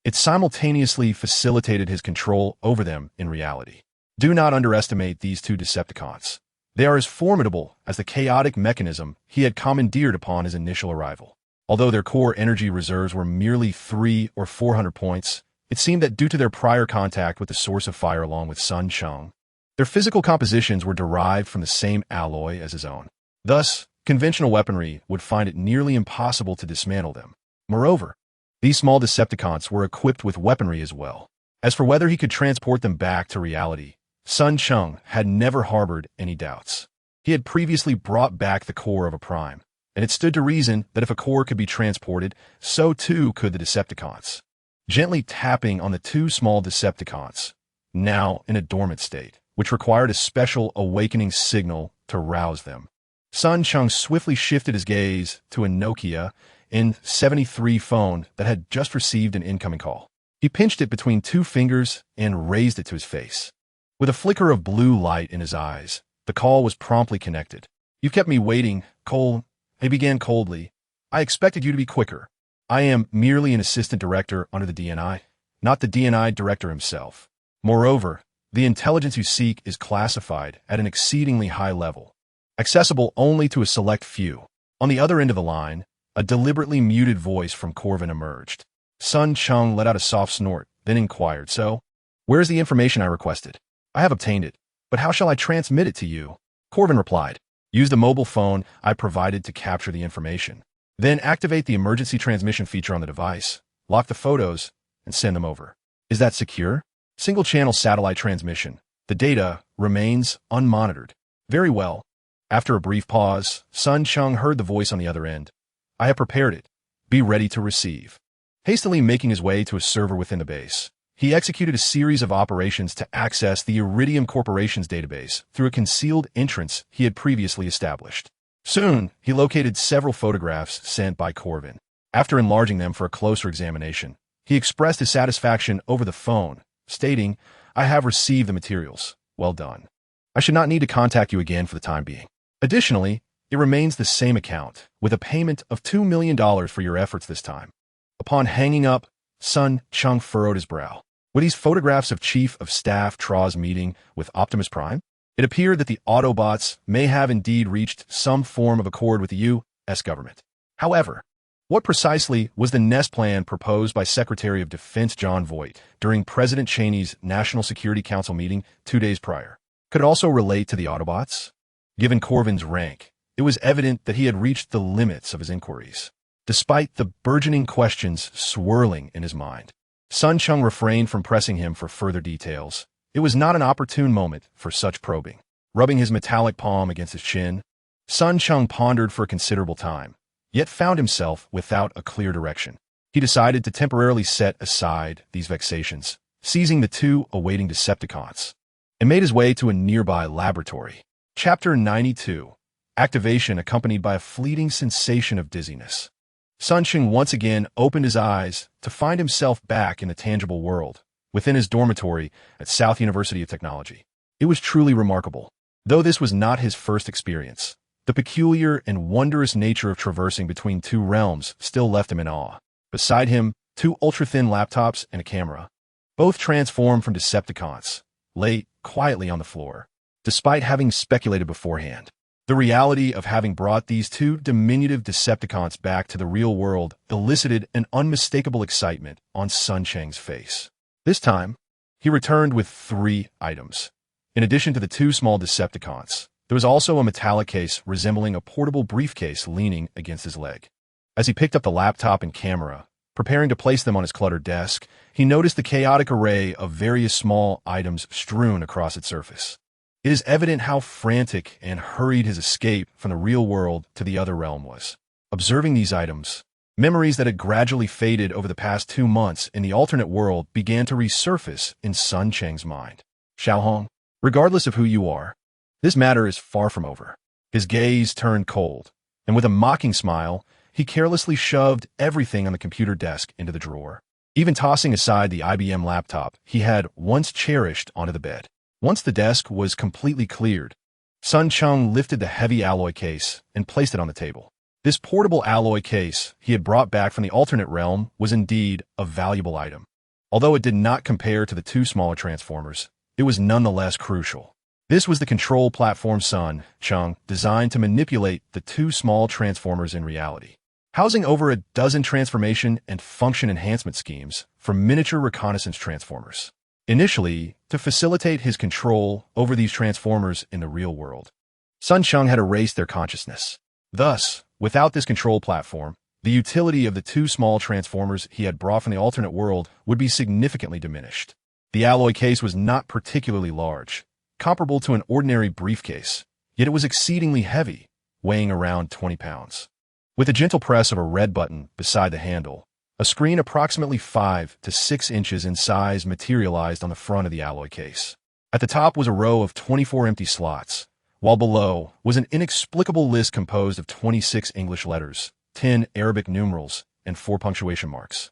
it simultaneously facilitated his control over them in reality. Do not underestimate these 2 Decepticons. They are as formidable as the chaotic mechanism he had commandeered upon his initial arrival. Although their core energy reserves were merely 300 or 400 points, it seemed that due to their prior contact with the source of fire along with Sun Cheng, their physical compositions were derived from the same alloy as his own. Thus, conventional weaponry would find it nearly impossible to dismantle them. Moreover, these small Decepticons were equipped with weaponry as well. As for whether he could transport them back to reality, Sun Cheng had never harbored any doubts. He had previously brought back the core of a prime, and it stood to reason that if a core could be transported, so too could the Decepticons. Gently tapping on the 2 small Decepticons, now in a dormant state, which required a special awakening signal to rouse them, Sun Cheng swiftly shifted his gaze to a Nokia N73 phone that had just received an incoming call. He pinched it between 2 fingers and raised it to his face. With a flicker of blue light in his eyes, the call was promptly connected. "You've kept me waiting, Cole," he began coldly. "I expected you to be quicker. I am merely an assistant director under the DNI, not the DNI director himself. Moreover, the intelligence you seek is classified at an exceedingly high level, accessible only to a select few." On the other end of the line, a deliberately muted voice from Corvin emerged. Sun Cheng let out a soft snort, then inquired, "So, where is the information I requested?" "I have obtained it, but how shall I transmit it to you?" Corvin replied. "Use the mobile phone I provided to capture the information. Then activate the emergency transmission feature on the device, lock the photos, and send them over." "Is that secure?" "Single-channel satellite transmission. The data remains unmonitored." "Very well." After a brief pause, Sun Cheng heard the voice on the other end. "I have prepared it. Be ready to receive." Hastily making his way to a server within the base, he executed a series of operations to access the Iridium Corporation's database through a concealed entrance he had previously established. Soon, he located several photographs sent by Corvin. After enlarging them for a closer examination, he expressed his satisfaction over the phone, stating, "I have received the materials. Well done. I should not need to contact you again for the time being. Additionally, it remains the same account, with a payment of $2 million for your efforts this time." Upon hanging up, Sun Cheng furrowed his brow. Were these photographs of Chief of Staff Traw's meeting with Optimus Prime? It appeared that the Autobots may have indeed reached some form of accord with the U.S. government. However, what precisely was the nest plan proposed by Secretary of Defense John Voight during President Cheney's National Security Council meeting 2 days prior? Could it also relate to the Autobots? Given Corvin's rank, it was evident that he had reached the limits of his inquiries. Despite the burgeoning questions swirling in his mind, Sun Cheng refrained from pressing him for further details. It was not an opportune moment for such probing. rubbing his metallic palm against his chin. Sun Cheng pondered for a considerable time, yet found himself without a clear direction. He decided to temporarily set aside these vexations, seizing the two awaiting Decepticons, and made his way to a nearby laboratory. Chapter 92. Activation accompanied by a fleeting sensation of dizziness. Sun Cheng once again opened his eyes to find himself back in the tangible world, within his dormitory at South University of Technology. It was truly remarkable. Though this was not his first experience, the peculiar and wondrous nature of traversing between two realms still left him in awe. Beside him, two ultra-thin laptops and a camera, both transformed from Decepticons, lay quietly on the floor. Despite having speculated beforehand, the reality of having brought these two diminutive Decepticons back to the real world elicited an unmistakable excitement on Sun Cheng's face. This time, he returned with 3 items. In addition to the 2 small Decepticons, there was also a metallic case resembling a portable briefcase leaning against his leg. As he picked up the laptop and camera, preparing to place them on his cluttered desk, he noticed the chaotic array of various small items strewn across its surface. It is evident how frantic and hurried his escape from the real world to the other realm was. Observing these items, memories that had gradually faded over the past 2 months in the alternate world began to resurface in Sun Cheng's mind. Xiaohong, regardless of who you are, this matter is far from over. His gaze turned cold, and with a mocking smile, he carelessly shoved everything on the computer desk into the drawer, even tossing aside the IBM laptop he had once cherished onto the bed. Once the desk was completely cleared, Sun Cheng lifted the heavy alloy case and placed it on the table. This portable alloy case he had brought back from the alternate realm was indeed a valuable item. Although it did not compare to the 2 smaller transformers, it was nonetheless crucial. This was the control platform Sun Cheng designed to manipulate the 2 small transformers in reality, housing over a dozen transformation and function enhancement schemes for miniature reconnaissance transformers. Initially, to facilitate his control over these transformers in the real world, Sun Cheng had erased their consciousness. Thus, without this control platform, the utility of the 2 small transformers he had brought from the alternate world would be significantly diminished. The alloy case was not particularly large, comparable to an ordinary briefcase, yet it was exceedingly heavy, weighing around 20 pounds. With a gentle press of a red button beside the handle, a screen approximately 5 to 6 inches in size materialized on the front of the alloy case. At the top was a row of 24 empty slots, while below was an inexplicable list composed of 26 English letters, 10 Arabic numerals, and 4 punctuation marks.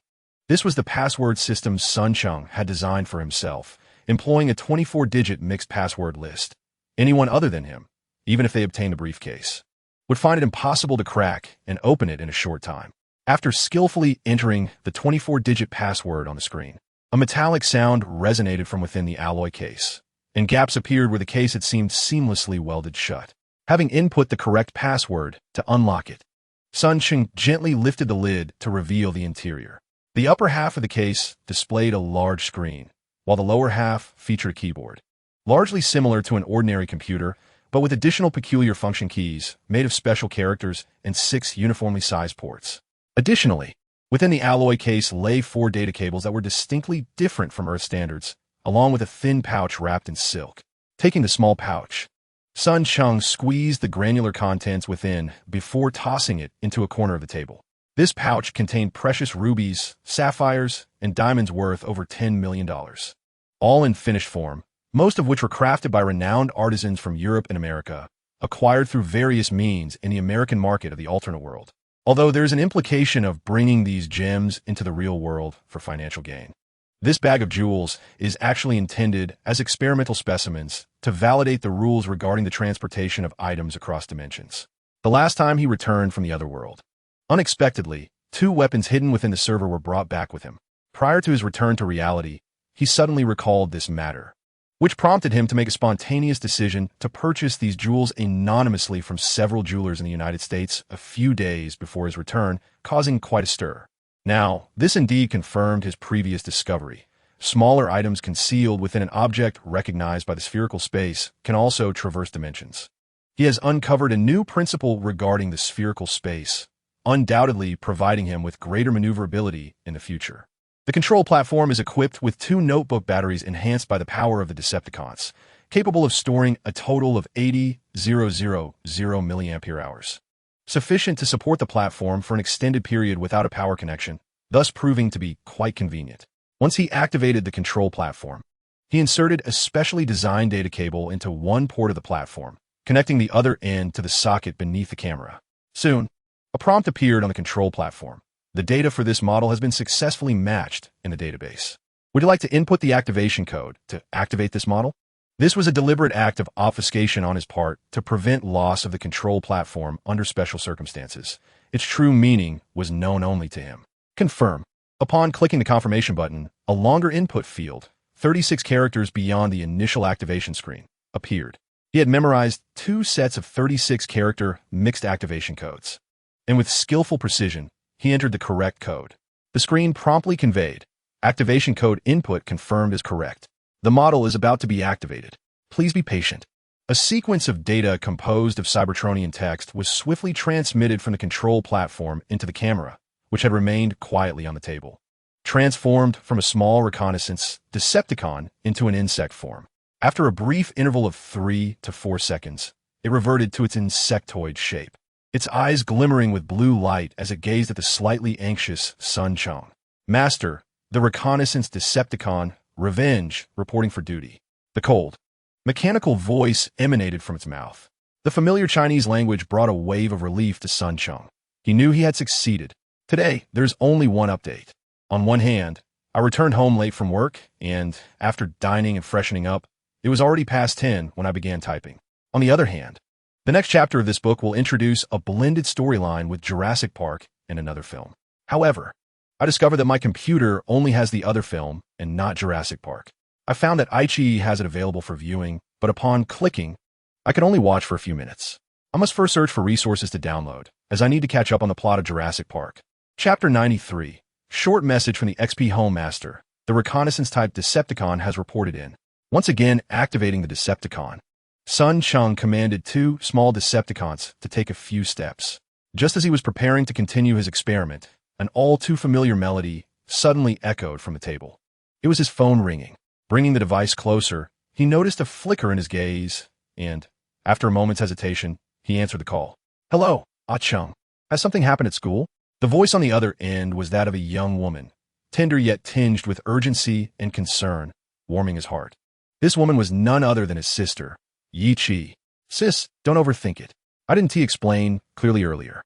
This was the password system Sun Cheng had designed for himself, employing a 24-digit mixed password list. Anyone other than him, even if they obtained the briefcase, would find it impossible to crack and open it in a short time. After skillfully entering the 24-digit password on the screen, a metallic sound resonated from within the alloy case, and gaps appeared where the case had seemed seamlessly welded shut. Having input the correct password to unlock it, Sun Cheng gently lifted the lid to reveal the interior. The upper half of the case displayed a large screen, while the lower half featured a keyboard, largely similar to an ordinary computer, but with additional peculiar function keys made of special characters and 6 uniformly sized ports. Additionally, within the alloy case lay 4 data cables that were distinctly different from Earth standards, along with a thin pouch wrapped in silk. Taking the small pouch, Sun Cheng squeezed the granular contents within before tossing it into a corner of the table. This pouch contained precious rubies, sapphires, and diamonds worth over $10 million, all in finished form, most of which were crafted by renowned artisans from Europe and America, acquired through various means in the American market of the alternate world. Although there's an implication of bringing these gems into the real world for financial gain. This bag of jewels is actually intended as experimental specimens to validate the rules regarding the transportation of items across dimensions. The last time he returned from the other world, unexpectedly, 2 weapons hidden within the server were brought back with him. Prior to his return to reality, he suddenly recalled this matter, which prompted him to make a spontaneous decision to purchase these jewels anonymously from several jewelers in the United States a few days before his return, causing quite a stir. Now, this indeed confirmed his previous discovery. Smaller items concealed within an object recognized by the spherical space can also traverse dimensions. He has uncovered a new principle regarding the spherical space, undoubtedly providing him with greater maneuverability in the future. The control platform is equipped with 2 notebook batteries enhanced by the power of the Decepticons, capable of storing a total of 80,000 milliampere hours, sufficient to support the platform for an extended period without a power connection, thus proving to be quite convenient. Once he activated the control platform, he inserted a specially designed data cable into one port of the platform, connecting the other end to the socket beneath the camera. Soon, a prompt appeared on the control platform. The data for this model has been successfully matched in the database. Would you like to input the activation code to activate this model? This was a deliberate act of obfuscation on his part to prevent loss of the control platform under special circumstances. Its true meaning was known only to him. Confirm. Upon clicking the confirmation button, a longer input field, 36 characters beyond the initial activation screen, appeared. He had memorized 2 sets of 36-character mixed activation codes, and with skillful precision, he entered the correct code. The screen promptly conveyed, "Activation code input confirmed is correct. The model is about to be activated. Please be patient." A sequence of data composed of Cybertronian text was swiftly transmitted from the control platform into the camera, which had remained quietly on the table. Transformed from a small reconnaissance Decepticon into an insect form. After a brief interval of 3 to 4 seconds, it reverted to its insectoid shape, its eyes glimmering with blue light as it gazed at the slightly anxious Sun Cheng. "Master, the reconnaissance Decepticon, Revenge, reporting for duty." The cold, mechanical voice emanated from its mouth. The familiar Chinese language brought a wave of relief to Sun Cheng. He knew he had succeeded. Today, there's only one update. On one hand, I returned home late from work, and after dining and freshening up, it was already past 10 when I began typing. On the other hand, the next chapter of this book will introduce a blended storyline with Jurassic Park and another film. However, I discovered that my computer only has the other film and not Jurassic Park. I found that iQIYI has it available for viewing, but upon clicking, I could only watch for a few minutes. I must first search for resources to download, as I need to catch up on the plot of Jurassic Park. Chapter 93. Short message from the XP Home Master. The reconnaissance-type Decepticon has reported in. Once again activating the Decepticon, Sun Cheng commanded 2 small Decepticons to take a few steps. Just as he was preparing to continue his experiment, an all-too-familiar melody suddenly echoed from the table. It was his phone ringing. Bringing the device closer, he noticed a flicker in his gaze, and, after a moment's hesitation, he answered the call. "Hello, Cheng. Has something happened at school?" The voice on the other end was that of a young woman, tender yet tinged with urgency and concern, warming his heart. This woman was none other than his sister, Yi Chi. "Sis, don't overthink it. I didn't explain clearly earlier.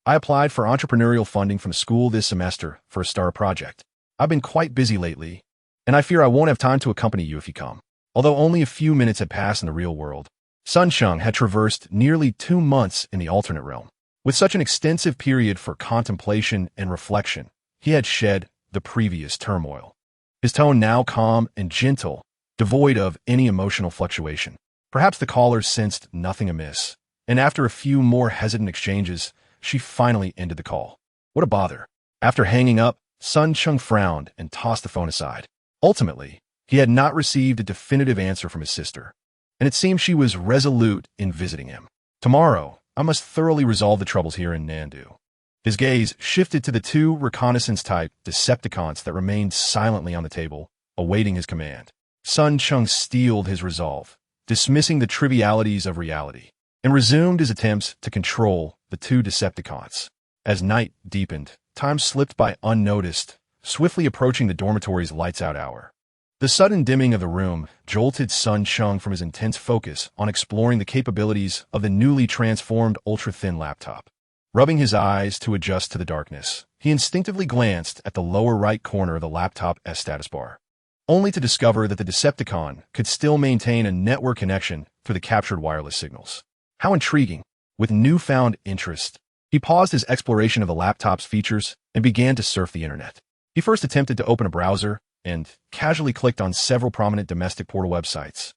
I applied for entrepreneurial funding from school this semester for a STAR project. I've been quite busy lately, and I fear I won't have time to accompany you if you come." Although only a few minutes had passed in the real world, Sun Cheng had traversed nearly 2 months in the alternate realm. With such an extensive period for contemplation and reflection, he had shed the previous turmoil. His tone now calm and gentle, devoid of any emotional fluctuation. Perhaps the caller sensed nothing amiss, and after a few more hesitant exchanges, she finally ended the call. What a bother. After hanging up, Sun Cheng frowned and tossed the phone aside. Ultimately, he had not received a definitive answer from his sister, and it seemed she was resolute in visiting him. "Tomorrow, I must thoroughly resolve the troubles here in Nandu." His gaze shifted to the 2 reconnaissance-type Decepticons that remained silently on the table, awaiting his command. Sun Cheng steeled his resolve, dismissing the trivialities of reality, and resumed his attempts to control the 2 Decepticons. As night deepened, time slipped by unnoticed, swiftly approaching the dormitory's lights-out hour. The sudden dimming of the room jolted Sun Cheng from his intense focus on exploring the capabilities of the newly transformed ultra-thin laptop. Rubbing his eyes to adjust to the darkness, he instinctively glanced at the lower right corner of the laptop's status bar, only to discover that the Decepticon could still maintain a network connection through the captured wireless signals. How intriguing! With newfound interest, he paused his exploration of the laptop's features and began to surf the internet. He first attempted to open a browser and casually clicked on several prominent domestic portal websites,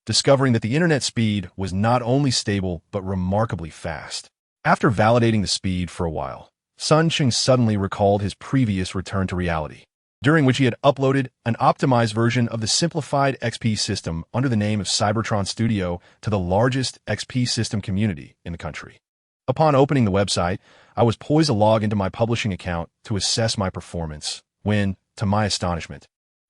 discovering that the internet speed was not only stable but remarkably fast. After validating the speed for a while, Sun Cheng suddenly recalled his previous return to reality, during which he had uploaded an optimized version of the simplified XP system under the name of Cybertron Studio to the largest XP system community in the country. Upon opening the website, I was poised to log into my publishing account to assess my performance when, to my astonishment,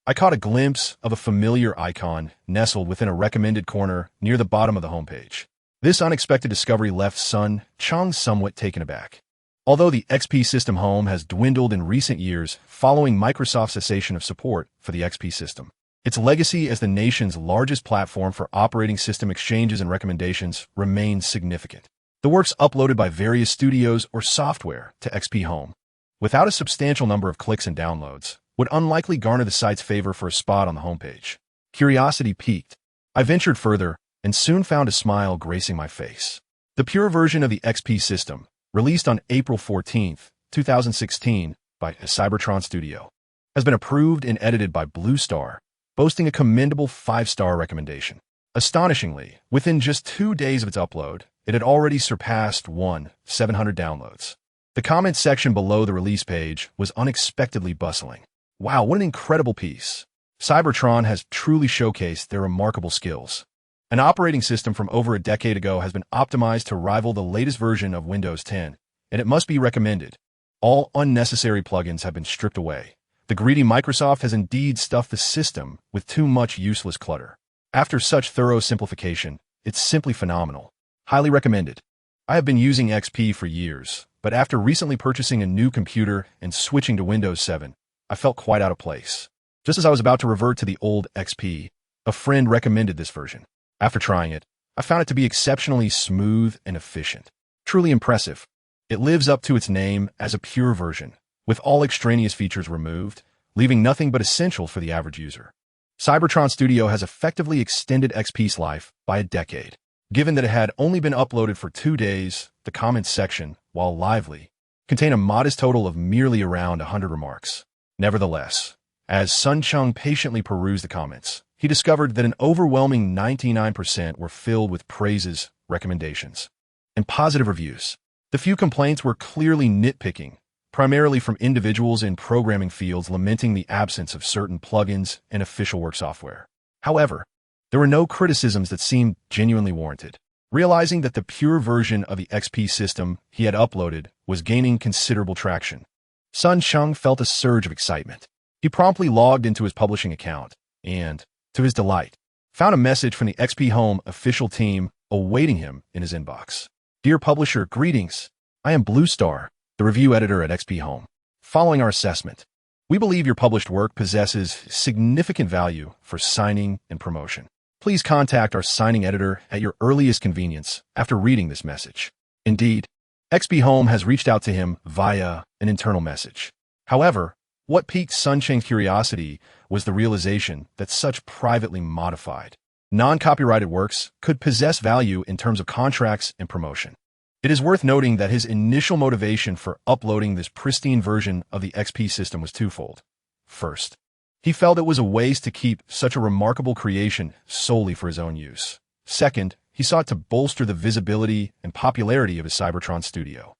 I caught a glimpse of a familiar icon nestled within a recommended corner near the bottom of the homepage. This unexpected discovery left Sun Cheng somewhat taken aback. Although the XP system home has dwindled in recent years following Microsoft's cessation of support for the XP system, its legacy as the nation's largest platform for operating system exchanges and recommendations remains significant. The works uploaded by various studios or software to XP Home, without a substantial number of clicks and downloads, would unlikely garner the site's favor for a spot on the homepage. Curiosity piqued. I ventured further and soon found a smile gracing my face. The pure version of the XP system, released on April 14, 2016 by a Cybertron studio, has been approved and edited by Blue Star, boasting a commendable 5-star recommendation. Astonishingly, within just 2 days of its upload, it had already surpassed 700 downloads. The comments section below the release page was unexpectedly bustling. Wow, what an incredible piece. Cybertron has truly showcased their remarkable skills. An operating system from over a decade ago has been optimized to rival the latest version of Windows 10, and it must be recommended. All unnecessary plugins have been stripped away. The greedy Microsoft has indeed stuffed the system with too much useless clutter. After such thorough simplification, it's simply phenomenal. Highly recommended. I have been using XP for years, but after recently purchasing a new computer and switching to Windows 7, I felt quite out of place. Just as I was about to revert to the old XP, a friend recommended this version. After trying it, I found it to be exceptionally smooth and efficient. Truly impressive. It lives up to its name as a pure version, with all extraneous features removed, leaving nothing but essential for the average user. Cybertron Studio has effectively extended XP's life by a decade. Given that it had only been uploaded for 2 days, the comments section, while lively, contained a modest total of merely around 100 remarks. Nevertheless, as Sun Cheng patiently perused the comments, he discovered that an overwhelming 99% were filled with praises, recommendations, and positive reviews. The few complaints were clearly nitpicking, primarily from individuals in programming fields lamenting the absence of certain plugins and official work software. However, there were no criticisms that seemed genuinely warranted. Realizing that the pure version of the XP system he had uploaded was gaining considerable traction, Sun Cheng felt a surge of excitement. He promptly logged into his publishing account and, to his delight, found a message from the XP Home official team awaiting him in his inbox. Dear publisher, greetings. I am Blue Star, the review editor at XP Home. Following our assessment, we believe your published work possesses significant value for signing and promotion. Please contact our signing editor at your earliest convenience after reading this message. Indeed, XP Home has reached out to him via an internal message. However, what piqued Sun Cheng's curiosity was the realization that such privately modified, non-copyrighted works could possess value in terms of contracts and promotion. It is worth noting that his initial motivation for uploading this pristine version of the XP system was twofold. First, he felt it was a waste to keep such a remarkable creation solely for his own use. Second, he sought to bolster the visibility and popularity of his Cybertron studio.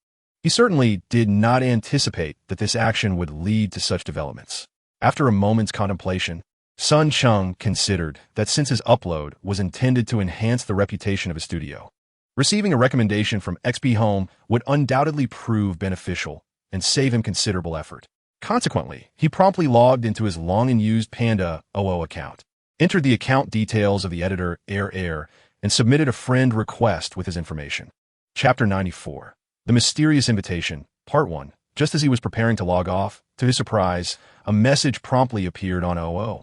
He certainly did not anticipate that this action would lead to such developments. After a moment's contemplation, Sun Cheng considered that since his upload was intended to enhance the reputation of his studio, receiving a recommendation from XP Home would undoubtedly prove beneficial and save him considerable effort. Consequently, he promptly logged into his long-and-used Panda OO account, entered the account details of the editor era, and submitted a friend request with his information. Chapter 94. The Mysterious Invitation, Part 1. Just as he was preparing to log off, to his surprise, a message promptly appeared on OO,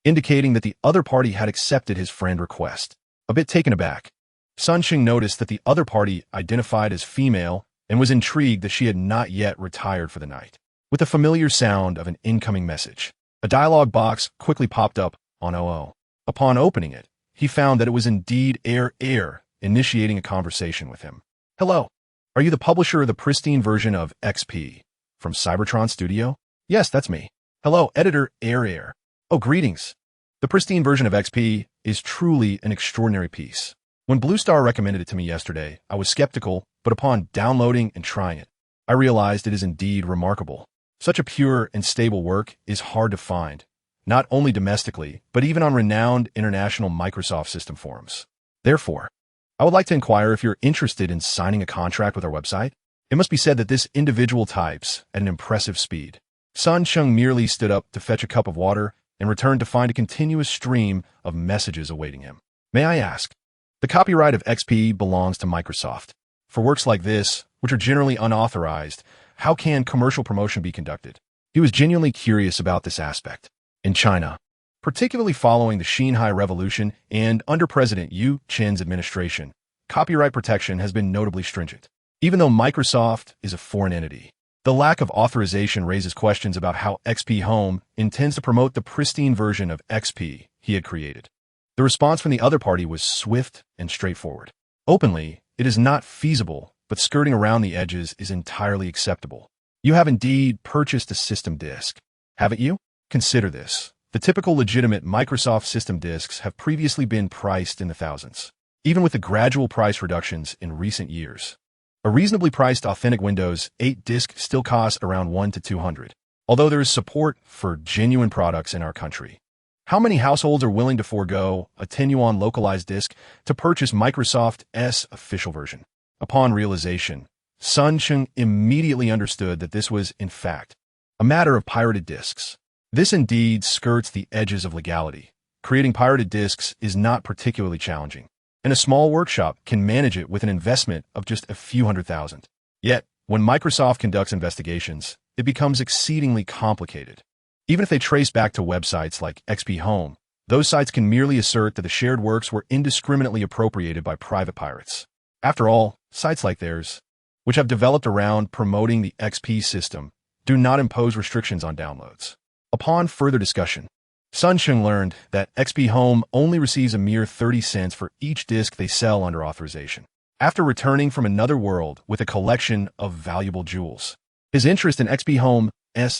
indicating that the other party had accepted his friend request. A bit taken aback, Sun Cheng noticed that the other party identified as female and was intrigued that she had not yet retired for the night. With the familiar sound of an incoming message, a dialog box quickly popped up on OO. Upon opening it, he found that it was indeed era initiating a conversation with him. Hello. Are you the publisher of the pristine version of XP from Cybertron Studio? Yes, that's me. Hello, editor era. Oh, greetings. The pristine version of XP is truly an extraordinary piece. When Blue Star recommended it to me yesterday, I was skeptical, but upon downloading and trying it, I realized it is indeed remarkable. Such a pure and stable work is hard to find, not only domestically, but even on renowned international Microsoft system forums. Therefore, I would like to inquire if you're interested in signing a contract with our website. It must be said that this individual types at an impressive speed. Sun Cheng merely stood up to fetch a cup of water and returned to find a continuous stream of messages awaiting him. May I ask? The copyright of XP belongs to Microsoft. For works like this, which are generally unauthorized, how can commercial promotion be conducted? He was genuinely curious about this aspect. In China, particularly following the Xinhai Revolution and under President Yu Chen's administration, copyright protection has been notably stringent. Even though Microsoft is a foreign entity, the lack of authorization raises questions about how XP Home intends to promote the pristine version of XP he had created. The response from the other party was swift and straightforward. Openly, it is not feasible, but skirting around the edges is entirely acceptable. You have indeed purchased a system disk, haven't you? Consider this. The typical legitimate Microsoft system disks have previously been priced in the thousands, even with the gradual price reductions in recent years. A reasonably priced authentic Windows 8 disk still costs around $100 to $200, although there is support for genuine products in our country. How many households are willing to forego a 10 yuan localized disk to purchase Microsoft's official version? Upon realization, Sun Cheng immediately understood that this was, in fact, a matter of pirated disks. This indeed skirts the edges of legality. Creating pirated disks is not particularly challenging, and a small workshop can manage it with an investment of just a few $100,000. Yet, when Microsoft conducts investigations, it becomes exceedingly complicated. Even if they trace back to websites like XP Home, those sites can merely assert that the shared works were indiscriminately appropriated by private pirates. After all, sites like theirs, which have developed around promoting the XP system, do not impose restrictions on downloads. Upon further discussion, Sun Cheng learned that XP Home only receives a mere 30 cents for each disk they sell under authorization. After returning from another world with a collection of valuable jewels, his interest in XP Home's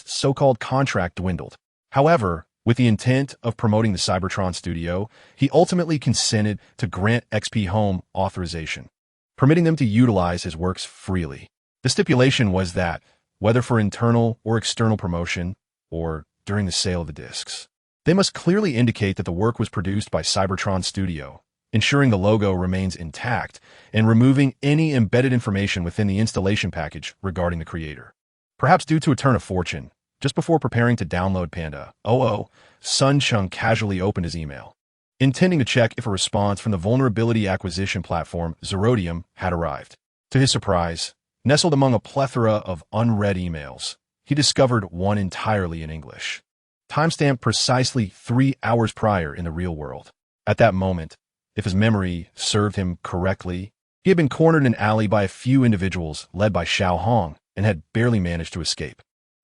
so-called contract dwindled. However, with the intent of promoting the Cybertron studio, he ultimately consented to grant XP Home authorization, permitting them to utilize his works freely. The stipulation was that, whether for internal or external promotion, or during the sale of the discs, they must clearly indicate that the work was produced by Cybertron Studio, ensuring the logo remains intact and removing any embedded information within the installation package regarding the creator. Perhaps due to a turn of fortune, just before preparing to download Panda 00, Sun Cheng casually opened his email, intending to check if a response from the vulnerability acquisition platform Zerodium had arrived. To his surprise, nestled among a plethora of unread emails, he discovered one entirely in English, timestamped precisely 3 hours prior in the real world. At that moment, if his memory served him correctly, he had been cornered in an alley by a few individuals led by Xiao Hong and had barely managed to escape.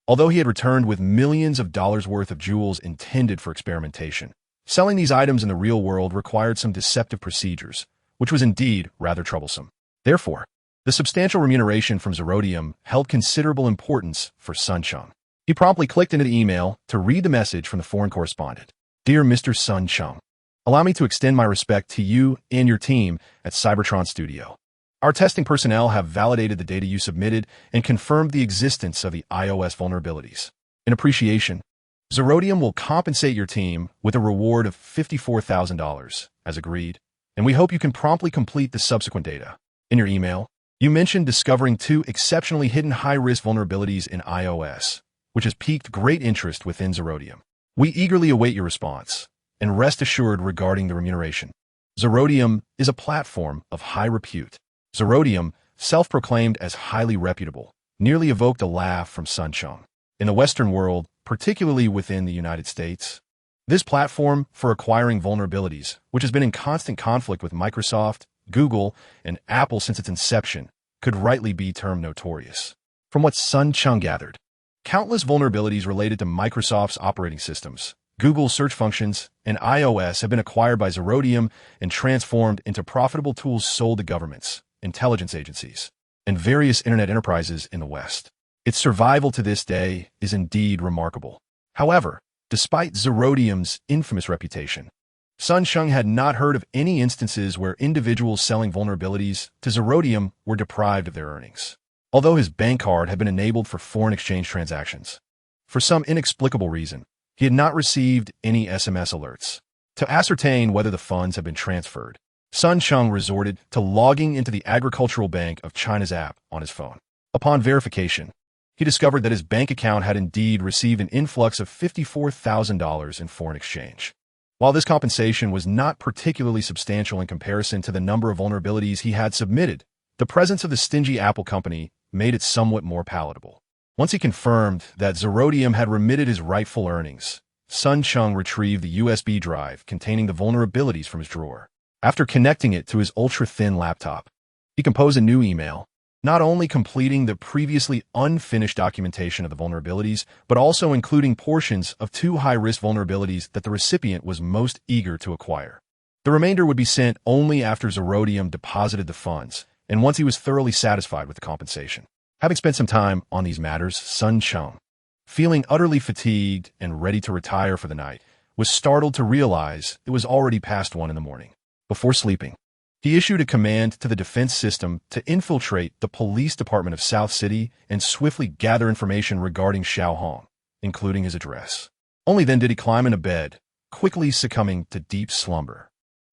Although he had returned with millions of dollars worth of jewels intended for experimentation, selling these items in the real world required some deceptive procedures, which was indeed rather troublesome. Therefore, the substantial remuneration from Zerodium held considerable importance for Sun Cheng. He promptly clicked into the email to read the message from the foreign correspondent. Dear Mr. Sun Cheng, allow me to extend my respect to you and your team at Cybertron Studio. Our testing personnel have validated the data you submitted and confirmed the existence of the iOS vulnerabilities. In appreciation, Zerodium will compensate your team with a reward of $54,000, as agreed, and we hope you can promptly complete the subsequent data. In your email, you mentioned discovering 2 exceptionally hidden high-risk vulnerabilities in iOS, which has piqued great interest within Zerodium. We eagerly await your response, and rest assured regarding the remuneration. Zerodium is a platform of high repute. Zerodium, self-proclaimed as highly reputable, nearly evoked a laugh from Sun Cheng. In the Western world, particularly within the United States, this platform for acquiring vulnerabilities, which has been in constant conflict with Microsoft, Google, and Apple since its inception, could rightly be termed notorious. From what Sun Cheng gathered, countless vulnerabilities related to Microsoft's operating systems, Google's search functions, and iOS have been acquired by Zerodium and transformed into profitable tools sold to governments, intelligence agencies, and various internet enterprises in the West. Its survival to this day is indeed remarkable. However, despite Zerodium's infamous reputation, Sun Cheng had not heard of any instances where individuals selling vulnerabilities to Zerodium were deprived of their earnings, although his bank card had been enabled for foreign exchange transactions. For some inexplicable reason, he had not received any SMS alerts. To ascertain whether the funds had been transferred, Sun Cheng resorted to logging into the Agricultural Bank of China's app on his phone. Upon verification, he discovered that his bank account had indeed received an influx of $54,000 in foreign exchange. While this compensation was not particularly substantial in comparison to the number of vulnerabilities he had submitted, the presence of the stingy Apple company made it somewhat more palatable. Once he confirmed that Zerodium had remitted his rightful earnings, Sun Cheng retrieved the USB drive containing the vulnerabilities from his drawer. After connecting it to his ultra-thin laptop, he composed a new email, not only completing the previously unfinished documentation of the vulnerabilities, but also including portions of two high-risk vulnerabilities that the recipient was most eager to acquire. The remainder would be sent only after Zerodium deposited the funds, and once he was thoroughly satisfied with the compensation. Having spent some time on these matters, Sun Cheng, feeling utterly fatigued and ready to retire for the night, was startled to realize it was already past 1 a.m. Before sleeping, he issued a command to the defense system to infiltrate the police department of South City and swiftly gather information regarding Xiao Hong, including his address. Only then did he climb into bed, quickly succumbing to deep slumber.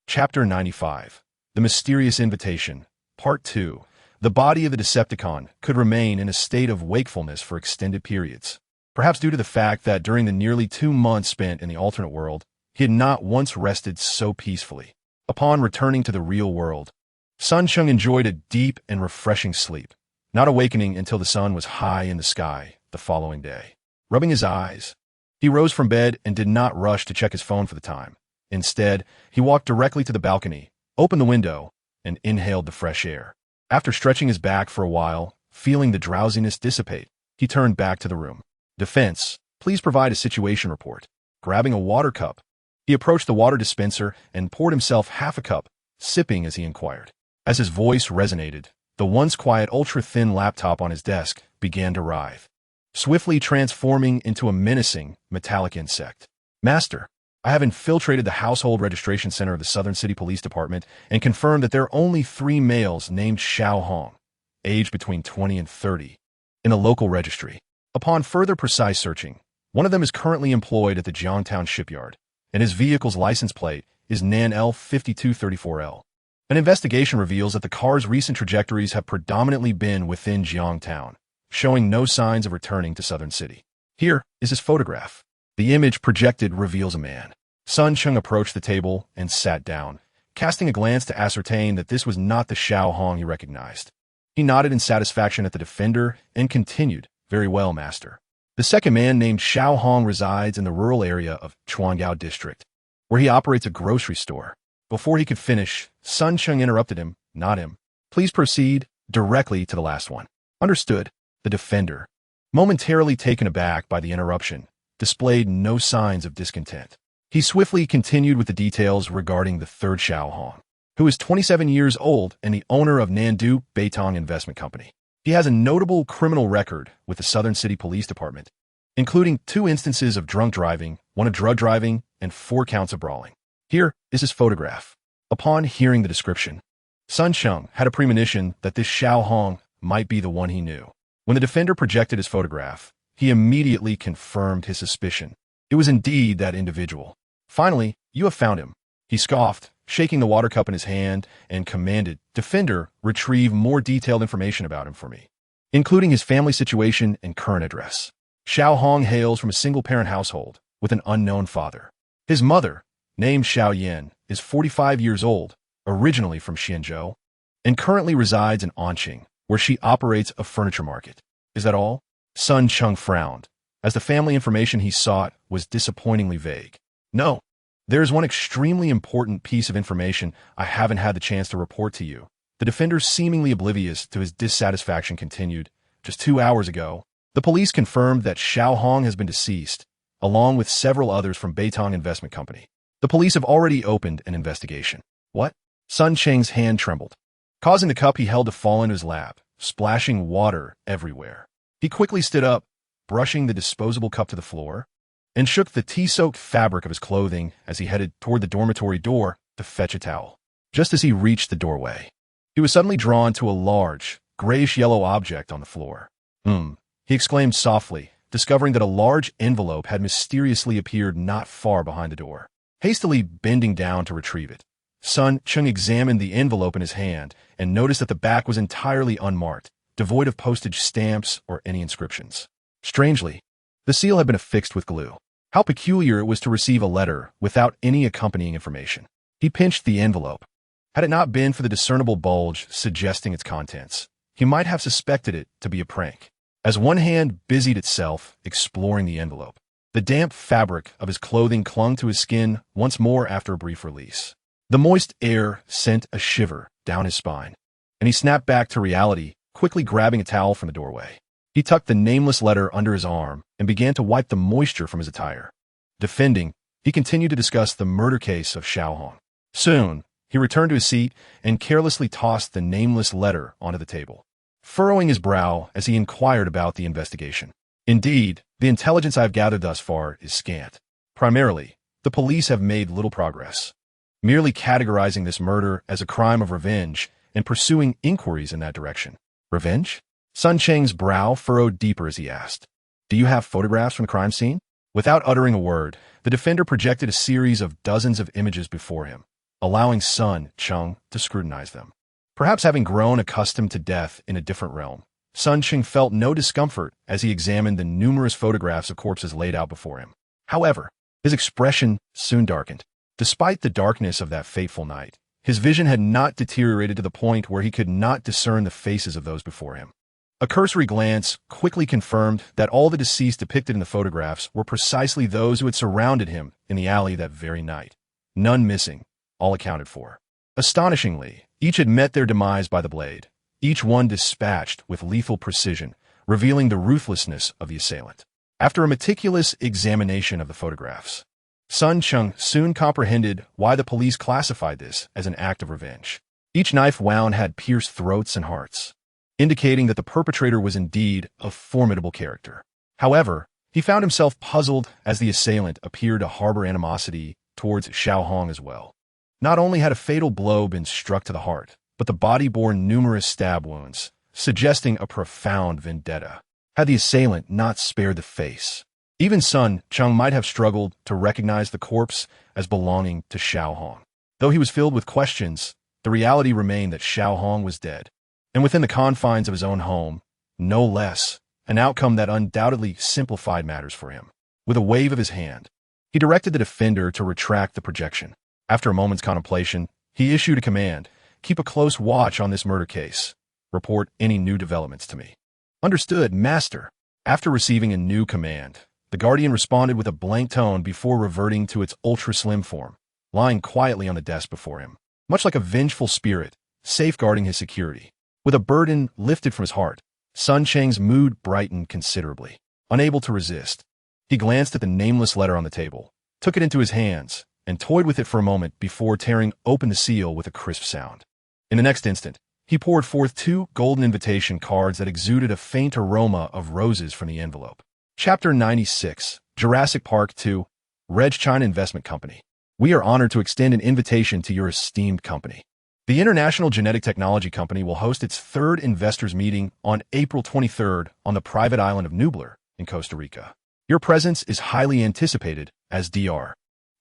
Chapter 95. The Mysterious Invitation. Part 2. The body of the Decepticon could remain in a state of wakefulness for extended periods, perhaps due to the fact that during the nearly 2 months spent in the alternate world, he had not once rested so peacefully. Upon returning to the real world, Sun Cheng enjoyed a deep and refreshing sleep, not awakening until the sun was high in the sky the following day. Rubbing his eyes, he rose from bed and did not rush to check his phone for the time. Instead, he walked directly to the balcony, opened the window, and inhaled the fresh air. After stretching his back for a while, feeling the drowsiness dissipate, he turned back to the room. Defense, please provide a situation report. Grabbing a water cup, he approached the water dispenser and poured himself half a cup, sipping as he inquired. As his voice resonated, the once quiet ultra-thin laptop on his desk began to writhe, swiftly transforming into a menacing, metallic insect. Master, I have infiltrated the household registration center of the Southern City Police Department and confirmed that there are only 3 males named Xiao Hong, aged between 20 and 30, in the local registry. Upon further precise searching, one of them is currently employed at the Jiangtown shipyard, and his vehicle's license plate is NAN L5234L. An investigation reveals that the car's recent trajectories have predominantly been within Jiangtown, showing no signs of returning to Southern City. Here is his photograph. The image projected reveals a man. Sun Cheng approached the table and sat down, casting a glance to ascertain that this was not the Xiao Hong he recognized. He nodded in satisfaction at the defender and continued, "Very well, master. The second man named Xiao Hong resides in the rural area of Chuangao District, where he operates a grocery store." Before he could finish, Sun Cheng interrupted him, "Not him. Please proceed directly to the last one." "Understood." The defender, momentarily taken aback by the interruption, displayed no signs of discontent. He swiftly continued with the details regarding the third Xiao Hong, who is 27 years old and the owner of Nandu Beitong Investment Company. He has a notable criminal record with the Southern City Police Department, including 2 instances of drunk driving, 1 of drug driving, and 4 counts of brawling. Here is his photograph. Upon hearing the description, Sun Cheng had a premonition that this Xiao Hong might be the one he knew. When the defender projected his photograph, he immediately confirmed his suspicion. It was indeed that individual. "Finally, you have found him," he scoffed, shaking the water cup in his hand, and commanded, "Defender, retrieve more detailed information about him for me, including his family situation and current address." Xiao Hong hails from a single-parent household with an unknown father. His mother, named Xiao Yan, is 45 years old, originally from Xianzhou, and currently resides in Anqing, where she operates a furniture market. "Is that all?" Sun Cheng frowned, as the family information he sought was disappointingly vague. "No. There is one extremely important piece of information I haven't had the chance to report to you." The defender, seemingly oblivious to his dissatisfaction, continued, "Just 2 hours ago, the police confirmed that Xiao Hong has been deceased, along with several others from Beitong Investment Company. The police have already opened an investigation." "What?" Sun Cheng's hand trembled, causing the cup he held to fall into his lap, splashing water everywhere. He quickly stood up, brushing the disposable cup to the floor, and shook the tea-soaked fabric of his clothing as he headed toward the dormitory door to fetch a towel. Just as he reached the doorway, he was suddenly drawn to a large, grayish-yellow object on the floor. He exclaimed softly, discovering that a large envelope had mysteriously appeared not far behind the door. Hastily bending down to retrieve it, Sun Cheng examined the envelope in his hand and noticed that the back was entirely unmarked, devoid of postage stamps or any inscriptions. Strangely, the seal had been affixed with glue. How peculiar it was to receive a letter without any accompanying information. He pinched the envelope. Had it not been for the discernible bulge suggesting its contents, he might have suspected it to be a prank. As one hand busied itself exploring the envelope, the damp fabric of his clothing clung to his skin once more after a brief release. The moist air sent a shiver down his spine, and he snapped back to reality, quickly grabbing a towel from the doorway. He tucked the nameless letter under his arm and began to wipe the moisture from his attire. Defending, he continued to discuss the murder case of Xiaohong. Soon, he returned to his seat and carelessly tossed the nameless letter onto the table, furrowing his brow as he inquired about the investigation. Indeed, the intelligence I've gathered thus far is scant. Primarily, the police have made little progress, merely categorizing this murder as a crime of revenge and pursuing inquiries in that direction. Revenge? Sun Cheng's brow furrowed deeper as he asked, "Do you have photographs from the crime scene?" Without uttering a word, the defender projected a series of dozens of images before him, allowing Sun Cheng to scrutinize them. Perhaps having grown accustomed to death in a different realm, Sun Cheng felt no discomfort as he examined the numerous photographs of corpses laid out before him. However, his expression soon darkened. Despite the darkness of that fateful night, his vision had not deteriorated to the point where he could not discern the faces of those before him. A cursory glance quickly confirmed that all the deceased depicted in the photographs were precisely those who had surrounded him in the alley that very night. None missing, all accounted for. Astonishingly, each had met their demise by the blade, each one dispatched with lethal precision, revealing the ruthlessness of the assailant. After a meticulous examination of the photographs, Sun Cheng soon comprehended why the police classified this as an act of revenge. Each knife wound had pierced throats and hearts, indicating that the perpetrator was indeed a formidable character. However, he found himself puzzled as the assailant appeared to harbor animosity towards Xiaohong as well. Not only had a fatal blow been struck to the heart, but the body bore numerous stab wounds, suggesting a profound vendetta. Had the assailant not spared the face, even Sun Cheng might have struggled to recognize the corpse as belonging to Xiaohong. Though he was filled with questions, the reality remained that Xiaohong was dead, and within the confines of his own home, no less, an outcome that undoubtedly simplified matters for him. With a wave of his hand, he directed the defender to retract the projection. After a moment's contemplation, he issued a command: "Keep a close watch on this murder case. Report any new developments to me." "Understood, Master." After receiving a new command, the Guardian responded with a blank tone before reverting to its ultra-slim form, lying quietly on the desk before him, much like a vengeful spirit, safeguarding his security. With a burden lifted from his heart, Sun Cheng's mood brightened considerably. Unable to resist, he glanced at the nameless letter on the table, took it into his hands, and toyed with it for a moment before tearing open the seal with a crisp sound. In the next instant, he poured forth 2 golden invitation cards that exuded a faint aroma of roses from the envelope. Chapter 96, Jurassic Park 2, Reg China Investment Company. We are honored to extend an invitation to your esteemed company. The International Genetic Technology Company will host its 3rd investors meeting on April 23rd on the private island of Nublar in Costa Rica. Your presence is highly anticipated as Dr.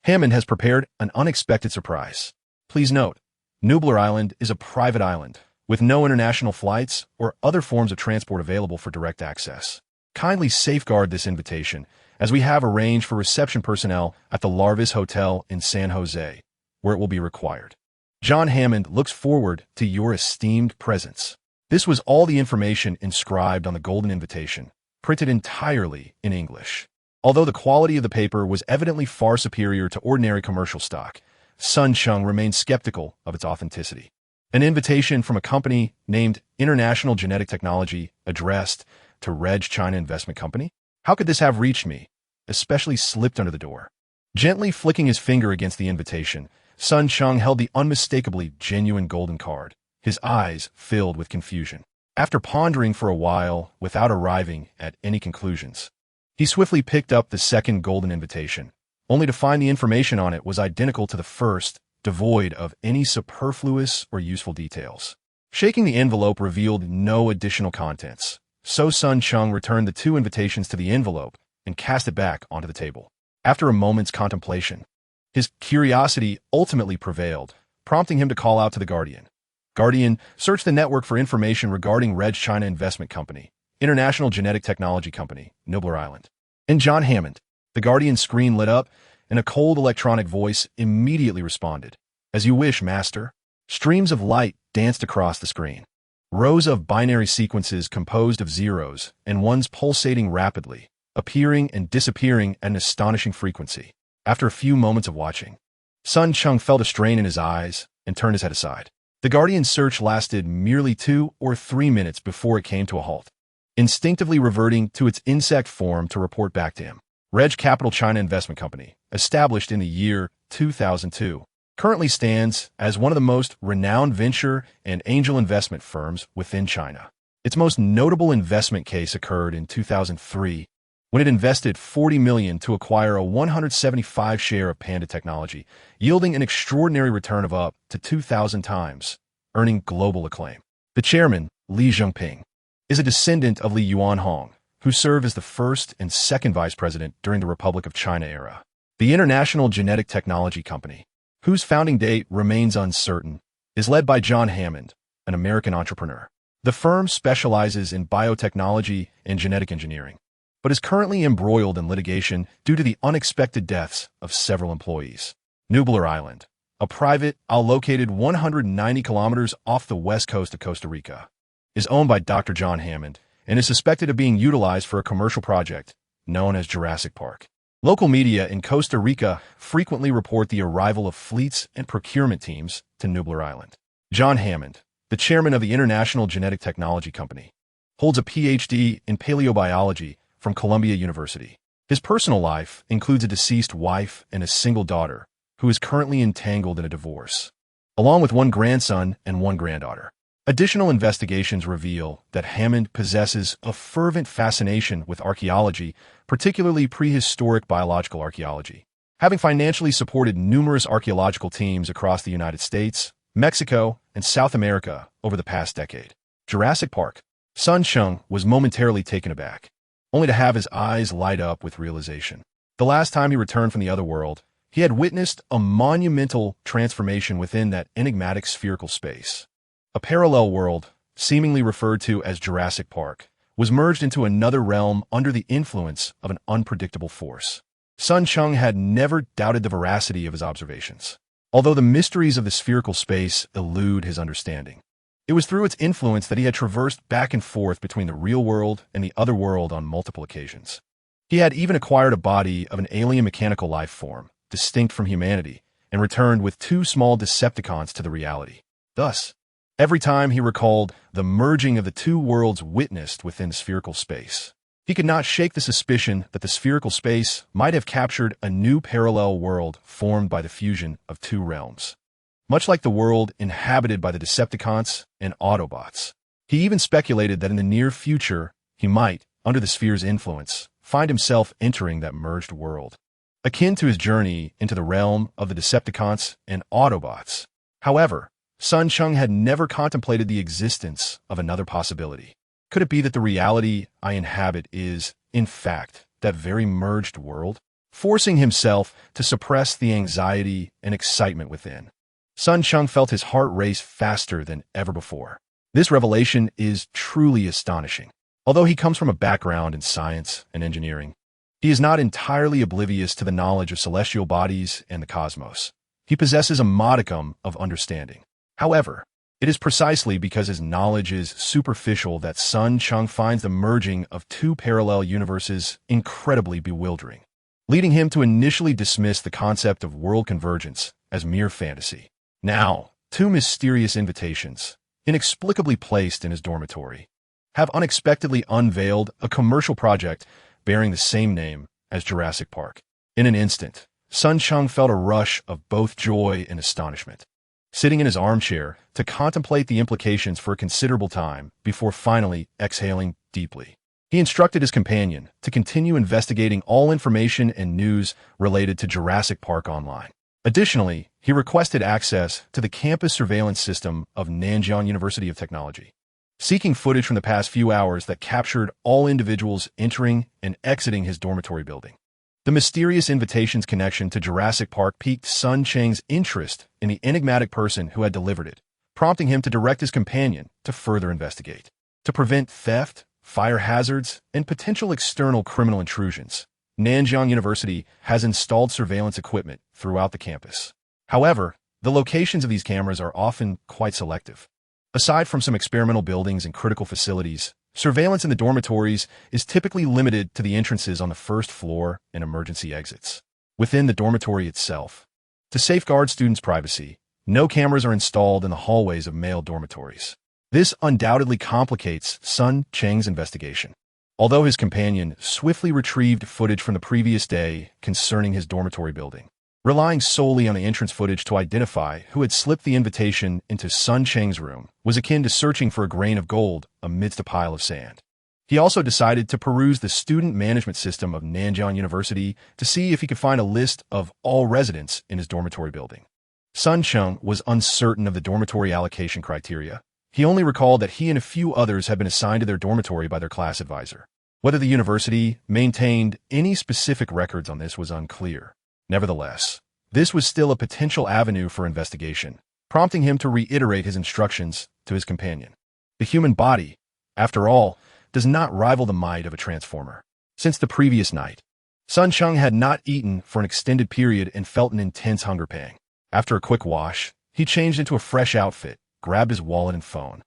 Hammond has prepared an unexpected surprise. Please note, Nublar Island is a private island with no international flights or other forms of transport available for direct access. Kindly safeguard this invitation, as we have arranged for reception personnel at the Larvis Hotel in San Jose, where it will be required. John Hammond looks forward to your esteemed presence. This was all the information inscribed on the golden invitation, printed entirely in English. Although the quality of the paper was evidently far superior to ordinary commercial stock, Sun Cheng remained skeptical of its authenticity. An invitation from a company named International Genetic Technology addressed to Reg China Investment Company? How could this have reached me, especially slipped under the door? Gently flicking his finger against the invitation, Sun Cheng held the unmistakably genuine golden card, his eyes filled with confusion. After pondering for a while without arriving at any conclusions, he swiftly picked up the second golden invitation, only to find the information on it was identical to the first, devoid of any superfluous or useful details. Shaking the envelope revealed no additional contents, so Sun Cheng returned the 2 invitations to the envelope and cast it back onto the table. After a moment's contemplation, his curiosity ultimately prevailed, prompting him to call out to the Guardian. Guardian searched the network for information regarding Reg China Investment Company, International Genetic Technology Company, Nublar Island, and John Hammond. The Guardian screen lit up, and a cold electronic voice immediately responded. As you wish, Master. Streams of light danced across the screen. Rows of binary sequences composed of zeros and ones pulsating rapidly, appearing and disappearing at an astonishing frequency. After a few moments of watching, Sun Cheng felt a strain in his eyes and turned his head aside. The Guardian's search lasted merely 2 or 3 minutes before it came to a halt, instinctively reverting to its insect form to report back to him. Reg Capital China Investment Company, established in the year 2002, currently stands as one of the most renowned venture and angel investment firms within China. Its most notable investment case occurred in 2003, when it invested $40 million to acquire a 175 share of Panda Technology, yielding an extraordinary return of up to 2,000 times, earning global acclaim. The chairman, Li Zhengping, is a descendant of Li Yuanhong, who served as the first and second vice president during the Republic of China era. The International Genetic Technology Company, whose founding date remains uncertain, is led by John Hammond, an American entrepreneur. The firm specializes in biotechnology and genetic engineering, but is currently embroiled in litigation due to the unexpected deaths of several employees. Nublar Island, a private isle located 190 kilometers off the west coast of Costa Rica, is owned by Dr. John Hammond and is suspected of being utilized for a commercial project known as Jurassic Park. Local media in Costa Rica frequently report the arrival of fleets and procurement teams to Nublar Island. John Hammond, the chairman of the International Genetic Technology Company, holds a PhD in paleobiology from Columbia University. His personal life includes a deceased wife and a single daughter who is currently entangled in a divorce, along with one grandson and one granddaughter. Additional investigations reveal that Hammond possesses a fervent fascination with archaeology, particularly prehistoric biological archaeology, having financially supported numerous archaeological teams across the United States, Mexico, and South America over the past decade. Jurassic Park. Sun Cheng was momentarily taken aback, only to have his eyes light up with realization. The last time he returned from the other world, he had witnessed a monumental transformation within that enigmatic spherical space. A parallel world, seemingly referred to as Jurassic Park, was merged into another realm under the influence of an unpredictable force. Sun Cheng had never doubted the veracity of his observations, although the mysteries of the spherical space elude his understanding. It was through its influence that he had traversed back and forth between the real world and the other world on multiple occasions. He had even acquired a body of an alien mechanical life form, distinct from humanity, and returned with 2 small Decepticons to the reality. Thus, every time he recalled the merging of the 2 worlds witnessed within spherical space, he could not shake the suspicion that the spherical space might have captured a new parallel world formed by the fusion of 2 realms, much like the world inhabited by the Decepticons and Autobots. He even speculated that in the near future, he might, under the sphere's influence, find himself entering that merged world, akin to his journey into the realm of the Decepticons and Autobots. However, Sun Cheng had never contemplated the existence of another possibility. Could it be that the reality I inhabit is, in fact, that very merged world? Forcing himself to suppress the anxiety and excitement within, Sun Cheng felt his heart race faster than ever before. This revelation is truly astonishing. Although he comes from a background in science and engineering, he is not entirely oblivious to the knowledge of celestial bodies and the cosmos. He possesses a modicum of understanding. However, it is precisely because his knowledge is superficial that Sun Cheng finds the merging of 2 parallel universes incredibly bewildering, leading him to initially dismiss the concept of world convergence as mere fantasy. Now, 2 mysterious invitations, inexplicably placed in his dormitory, have unexpectedly unveiled a commercial project bearing the same name as Jurassic Park. In an instant, Sun Cheng felt a rush of both joy and astonishment, sitting in his armchair to contemplate the implications for a considerable time before finally exhaling deeply. He instructed his companion to continue investigating all information and news related to Jurassic Park online. Additionally, he requested access to the campus surveillance system of Nanjiang University of Technology, seeking footage from the past few hours that captured all individuals entering and exiting his dormitory building. The mysterious invitation's connection to Jurassic Park piqued Sun Cheng's interest in the enigmatic person who had delivered it, prompting him to direct his companion to further investigate. To prevent theft, fire hazards, and potential external criminal intrusions, Nanjiang University has installed surveillance equipment throughout the campus. However, the locations of these cameras are often quite selective. Aside from some experimental buildings and critical facilities, surveillance in the dormitories is typically limited to the entrances on the first floor and emergency exits. Within the dormitory itself, to safeguard students' privacy, no cameras are installed in the hallways of male dormitories. This undoubtedly complicates Sun Cheng's investigation. Although his companion swiftly retrieved footage from the previous day concerning his dormitory building, relying solely on the entrance footage to identify who had slipped the invitation into Sun Cheng's room was akin to searching for a grain of gold amidst a pile of sand. He also decided to peruse the student management system of Nanjiang University to see if he could find a list of all residents in his dormitory building. Sun Cheng was uncertain of the dormitory allocation criteria. He only recalled that he and a few others had been assigned to their dormitory by their class advisor. Whether the university maintained any specific records on this was unclear. Nevertheless, this was still a potential avenue for investigation, prompting him to reiterate his instructions to his companion. The human body, after all, does not rival the might of a transformer. Since the previous night, Sun Cheng had not eaten for an extended period and felt an intense hunger pang. After a quick wash, he changed into a fresh outfit, grabbed his wallet and phone,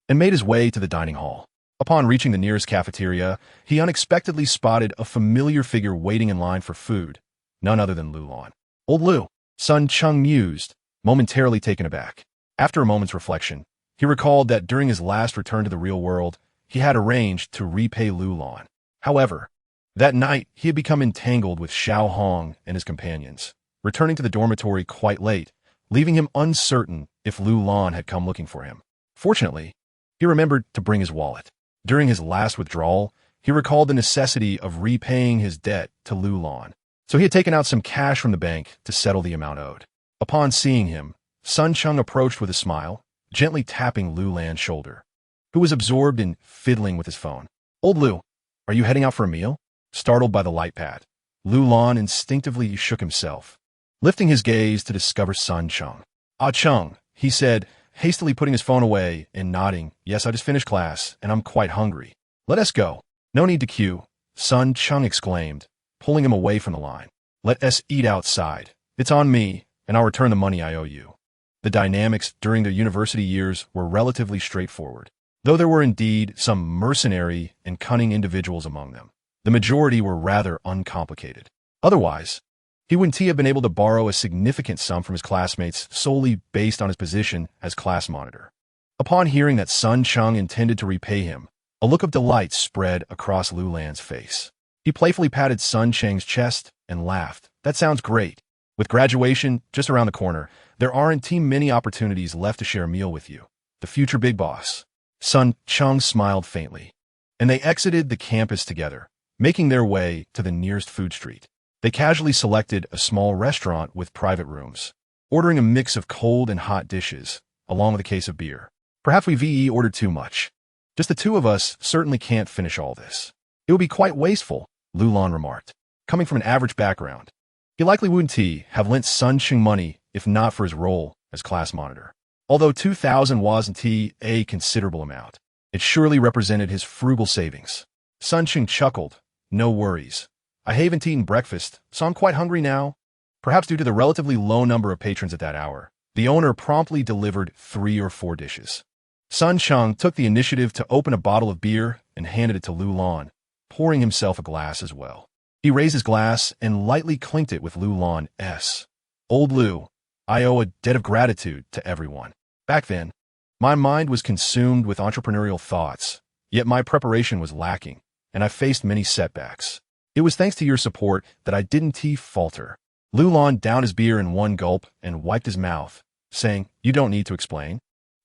and made his way to the dining hall. Upon reaching the nearest cafeteria, he unexpectedly spotted a familiar figure waiting in line for food, none other than Lu Lan. Old Lu, Sun Cheng mused, momentarily taken aback. After a moment's reflection, he recalled that during his last return to the real world, he had arranged to repay Lu Lan. However, that night he had become entangled with Xiao Hong and his companions, returning to the dormitory quite late, leaving him uncertain if Lu Lan had come looking for him. Fortunately, he remembered to bring his wallet. During his last withdrawal, he recalled the necessity of repaying his debt to Lu Lan, so he had taken out some cash from the bank to settle the amount owed. Upon seeing him, Sun Cheng approached with a smile, gently tapping Lu Lan's shoulder, who was absorbed in fiddling with his phone. Old Lu, are you heading out for a meal? Startled by the light pad, Lu Lan instinctively shook himself, lifting his gaze to discover Sun Cheng. Ah Cheng, he said, hastily putting his phone away and nodding. Yes, I just finished class, and I'm quite hungry. Let us go. No need to queue, Sun Cheng exclaimed, pulling him away from the line. Let us eat outside. It's on me, and I'll return the money I owe you. The dynamics during their university years were relatively straightforward. Though there were indeed some mercenary and cunning individuals among them, the majority were rather uncomplicated. Otherwise, he wouldn't have been able to borrow a significant sum from his classmates solely based on his position as class monitor. Upon hearing that Sun Cheng intended to repay him, a look of delight spread across Lu Lan's face. He playfully patted Sun Cheng's chest and laughed. That sounds great. With graduation just around the corner, there aren't too many opportunities left to share a meal with you, the future big boss. Sun Cheng smiled faintly, and they exited the campus together, making their way to the nearest food street. They casually selected a small restaurant with private rooms, ordering a mix of cold and hot dishes, along with a case of beer. Perhaps we VE ordered too much. Just the two of us certainly can't finish all this. It would be quite wasteful, Lu Lan remarked. Coming from an average background, he likely wouldn't have lent Sun Cheng money if not for his role as class monitor. Although 2,000 wasn't a considerable amount, it surely represented his frugal savings. Sun Cheng chuckled. No worries. I haven't eaten breakfast, so I'm quite hungry now. Perhaps due to the relatively low number of patrons at that hour, the owner promptly delivered 3 or 4 dishes. Sun Cheng took the initiative to open a bottle of beer and handed it to Lu Lan, pouring himself a glass as well. He raised his glass and lightly clinked it with Lu Lan's. Old Lu, I owe a debt of gratitude to everyone. Back then, my mind was consumed with entrepreneurial thoughts, yet my preparation was lacking, and I faced many setbacks. It was thanks to your support that I didn't falter. Lu Lan downed his beer in one gulp and wiped his mouth, saying, You don't need to explain.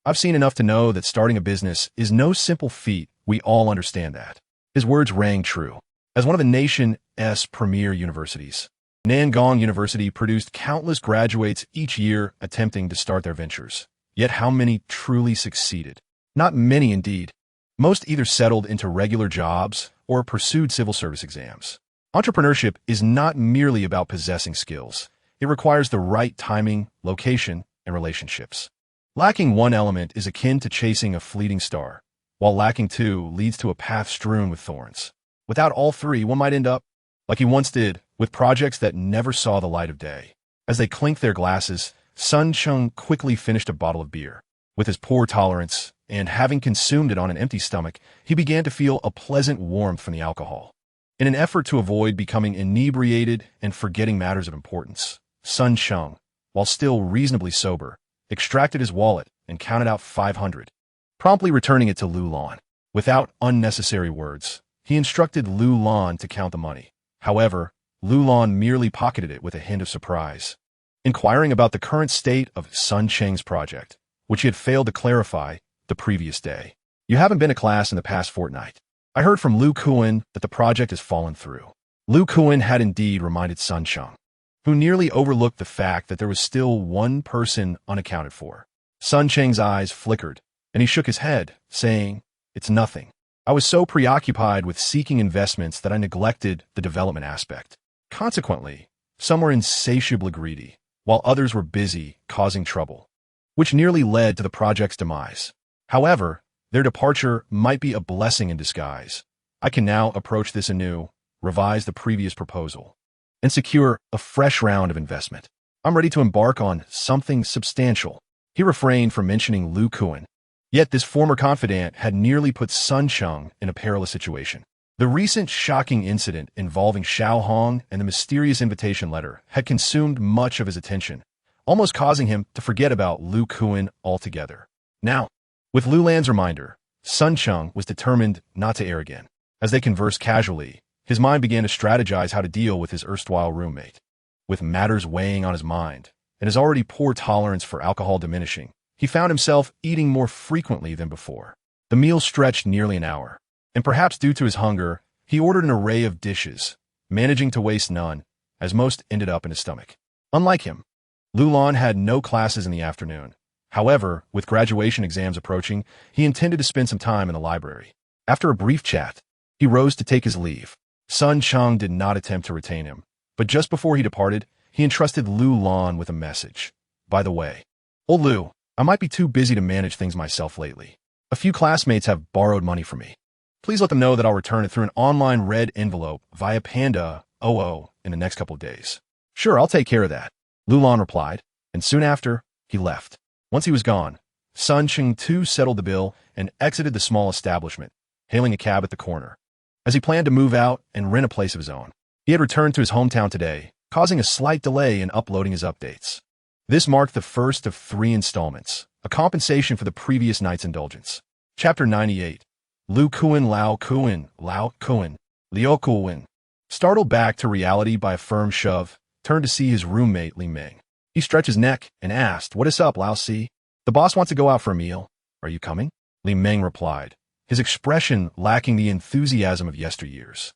I've seen enough to know that starting a business is no simple feat. We all understand that. His words rang true. As one of the nation's premier universities, Nanjiang University produced countless graduates each year attempting to start their ventures. Yet how many truly succeeded? Not many indeed. Most either settled into regular jobs or pursued civil service exams. Entrepreneurship is not merely about possessing skills. It requires the right timing, location, and relationships. Lacking one element is akin to chasing a fleeting star, while lacking two leads to a path strewn with thorns. Without all three, one might end up, like he once did, with projects that never saw the light of day. As they clinked their glasses, Sun Cheng quickly finished a bottle of beer. With his poor tolerance, and having consumed it on an empty stomach, he began to feel a pleasant warmth from the alcohol. In an effort to avoid becoming inebriated and forgetting matters of importance, Sun Cheng, while still reasonably sober, extracted his wallet and counted out 500, promptly returning it to Lu Lan. Without unnecessary words, he instructed Lu Lan to count the money. However, Lu Lan merely pocketed it with a hint of surprise, inquiring about the current state of Sun Cheng's project, which he had failed to clarify the previous day. You haven't been to class in the past fortnight. I heard from Lu Kuan that the project has fallen through. Lu Kuan had indeed reminded Sun Cheng, who nearly overlooked the fact that there was still one person unaccounted for. Sun Cheng's eyes flickered, and he shook his head, saying, "It's nothing. I was so preoccupied with seeking investments that I neglected the development aspect. Consequently, some were insatiably greedy, while others were busy causing trouble, which nearly led to the project's demise. However, their departure might be a blessing in disguise. I can now approach this anew, revise the previous proposal, and secure a fresh round of investment. I'm ready to embark on something substantial." He refrained from mentioning Lu Kuan, yet this former confidant had nearly put Sun Cheng in a perilous situation. The recent shocking incident involving Xiao Hong and the mysterious invitation letter had consumed much of his attention, almost causing him to forget about Lu Kuan altogether. Now, with Lu Lan's reminder, Sun Cheng was determined not to err again. As they conversed casually, his mind began to strategize how to deal with his erstwhile roommate. With matters weighing on his mind, and his already poor tolerance for alcohol diminishing, he found himself eating more frequently than before. The meal stretched nearly an hour, and perhaps due to his hunger, he ordered an array of dishes, managing to waste none, as most ended up in his stomach. Unlike him, Lu Lan had no classes in the afternoon. However, with graduation exams approaching, he intended to spend some time in the library. After a brief chat, he rose to take his leave. Sun Cheng did not attempt to retain him, but just before he departed, he entrusted Lu Lan with a message. "By the way, old Lu, I might be too busy to manage things myself lately. A few classmates have borrowed money from me. Please let them know that I'll return it through an online red envelope via Panda OO in the next couple of days." "Sure, I'll take care of that," Lu Lan replied, and soon after, he left. Once he was gone, Sun Cheng too settled the bill and exited the small establishment, hailing a cab at the corner. As he planned to move out and rent a place of his own, he had returned to his hometown today, causing a slight delay in uploading his updates. This marked the first of 3 installments, a compensation for the previous night's indulgence. Chapter 98. Lu Kuan Lao Kuan, Liu Kuan. Startled back to reality by a firm shove, turned to see his roommate Li Ming. He stretched his neck and asked, "What is up, Lao Si? The boss wants to go out for a meal. Are you coming?" Li Ming replied, his expression lacking the enthusiasm of yesteryears,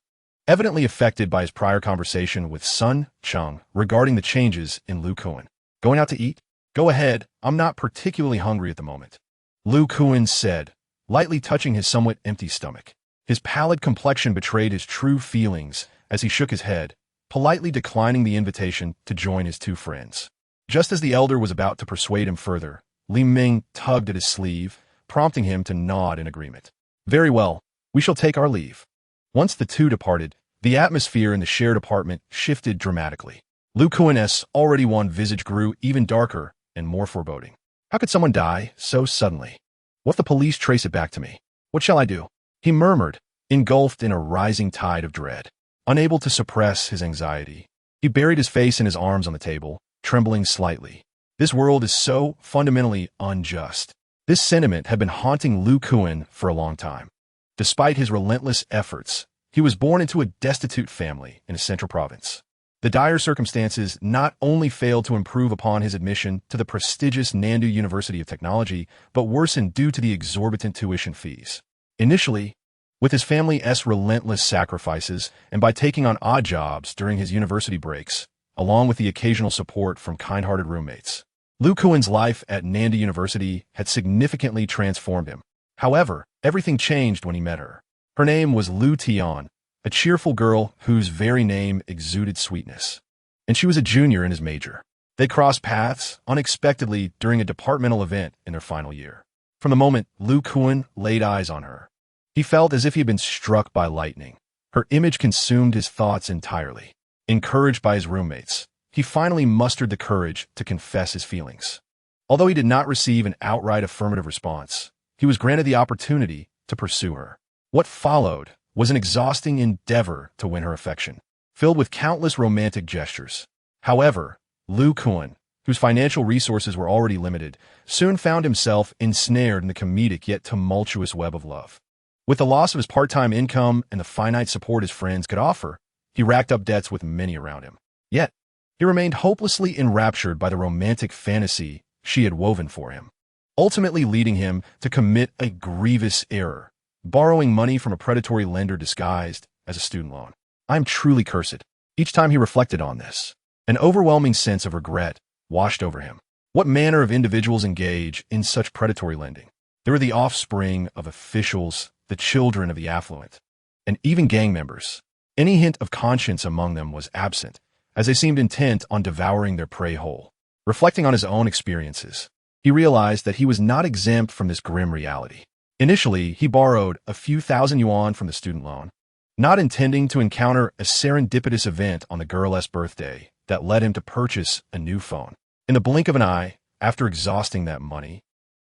evidently affected by his prior conversation with Sun Cheng regarding the changes in Lu Kuan. "Going out to eat? Go ahead, I'm not particularly hungry at the moment," Lu Kuan said, lightly touching his somewhat empty stomach. His pallid complexion betrayed his true feelings as he shook his head, politely declining the invitation to join his 2 friends. Just as the elder was about to persuade him further, Li Ming tugged at his sleeve, prompting him to nod in agreement. "Very well, we shall take our leave." Once the 2 departed, the atmosphere in the shared apartment shifted dramatically. Lu Kuan's already wan visage grew even darker and more foreboding. How could someone die so suddenly? What if the police trace it back to me? What shall I do? He murmured, engulfed in a rising tide of dread. Unable to suppress his anxiety, he buried his face in his arms on the table, trembling slightly. This world is so fundamentally unjust. This sentiment had been haunting Lu Kuan for a long time. Despite his relentless efforts, he was born into a destitute family in a central province. The dire circumstances not only failed to improve upon his admission to the prestigious Nandu University of Technology, but worsened due to the exorbitant tuition fees. Initially, with his family's relentless sacrifices and by taking on odd jobs during his university breaks, along with the occasional support from kind-hearted roommates, Lu Kuan's life at Nandu University had significantly transformed him. However, everything changed when he met her. Her name was Lu Tian, a cheerful girl whose very name exuded sweetness. And she was a junior in his major. They crossed paths unexpectedly during a departmental event in their final year. From the moment Lu Kuan laid eyes on her, he felt as if he had been struck by lightning. Her image consumed his thoughts entirely. Encouraged by his roommates, he finally mustered the courage to confess his feelings. Although he did not receive an outright affirmative response, he was granted the opportunity to pursue her. What followed was an exhausting endeavor to win her affection, filled with countless romantic gestures. However, Lu Kuan, whose financial resources were already limited, soon found himself ensnared in the comedic yet tumultuous web of love. With the loss of his part-time income and the finite support his friends could offer, he racked up debts with many around him. Yet, he remained hopelessly enraptured by the romantic fantasy she had woven for him, ultimately leading him to commit a grievous error, borrowing money from a predatory lender disguised as a student loan. "I am truly cursed." Each time he reflected on this, an overwhelming sense of regret washed over him. What manner of individuals engage in such predatory lending? They were the offspring of officials, the children of the affluent, and even gang members. Any hint of conscience among them was absent, as they seemed intent on devouring their prey whole. Reflecting on his own experiences, he realized that he was not exempt from this grim reality. Initially, he borrowed a few thousand yuan from the student loan, not intending to encounter a serendipitous event on the girl's birthday that led him to purchase a new phone. In the blink of an eye, after exhausting that money,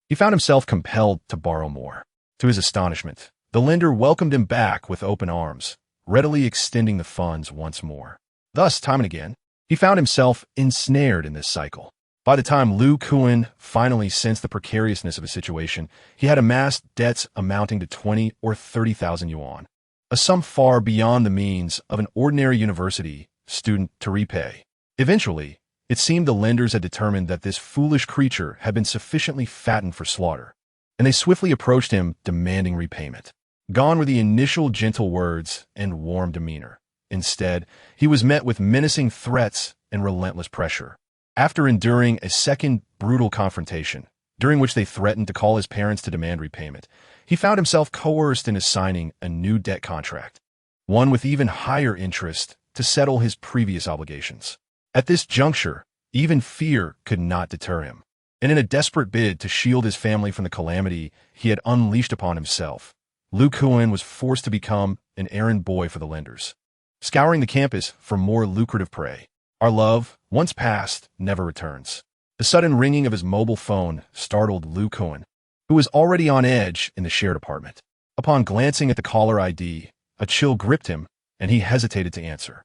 he found himself compelled to borrow more. To his astonishment, the lender welcomed him back with open arms, readily extending the funds once more. Thus, time and again, he found himself ensnared in this cycle. By the time Lu Kuan finally sensed the precariousness of his situation, he had amassed debts amounting to 20 or 30,000 yuan, a sum far beyond the means of an ordinary university student to repay. Eventually, it seemed the lenders had determined that this foolish creature had been sufficiently fattened for slaughter, and they swiftly approached him demanding repayment. Gone were the initial gentle words and warm demeanor. Instead, he was met with menacing threats and relentless pressure. After enduring a second brutal confrontation, during which they threatened to call his parents to demand repayment, he found himself coerced into signing a new debt contract, one with even higher interest to settle his previous obligations. At this juncture, even fear could not deter him, and in a desperate bid to shield his family from the calamity he had unleashed upon himself, Lu Kuan was forced to become an errand boy for the lenders, scouring the campus for more lucrative prey. Our love, once past, never returns. The sudden ringing of his mobile phone startled Lu Kuan, who was already on edge in the shared apartment. Upon glancing at the caller ID, a chill gripped him, and he hesitated to answer.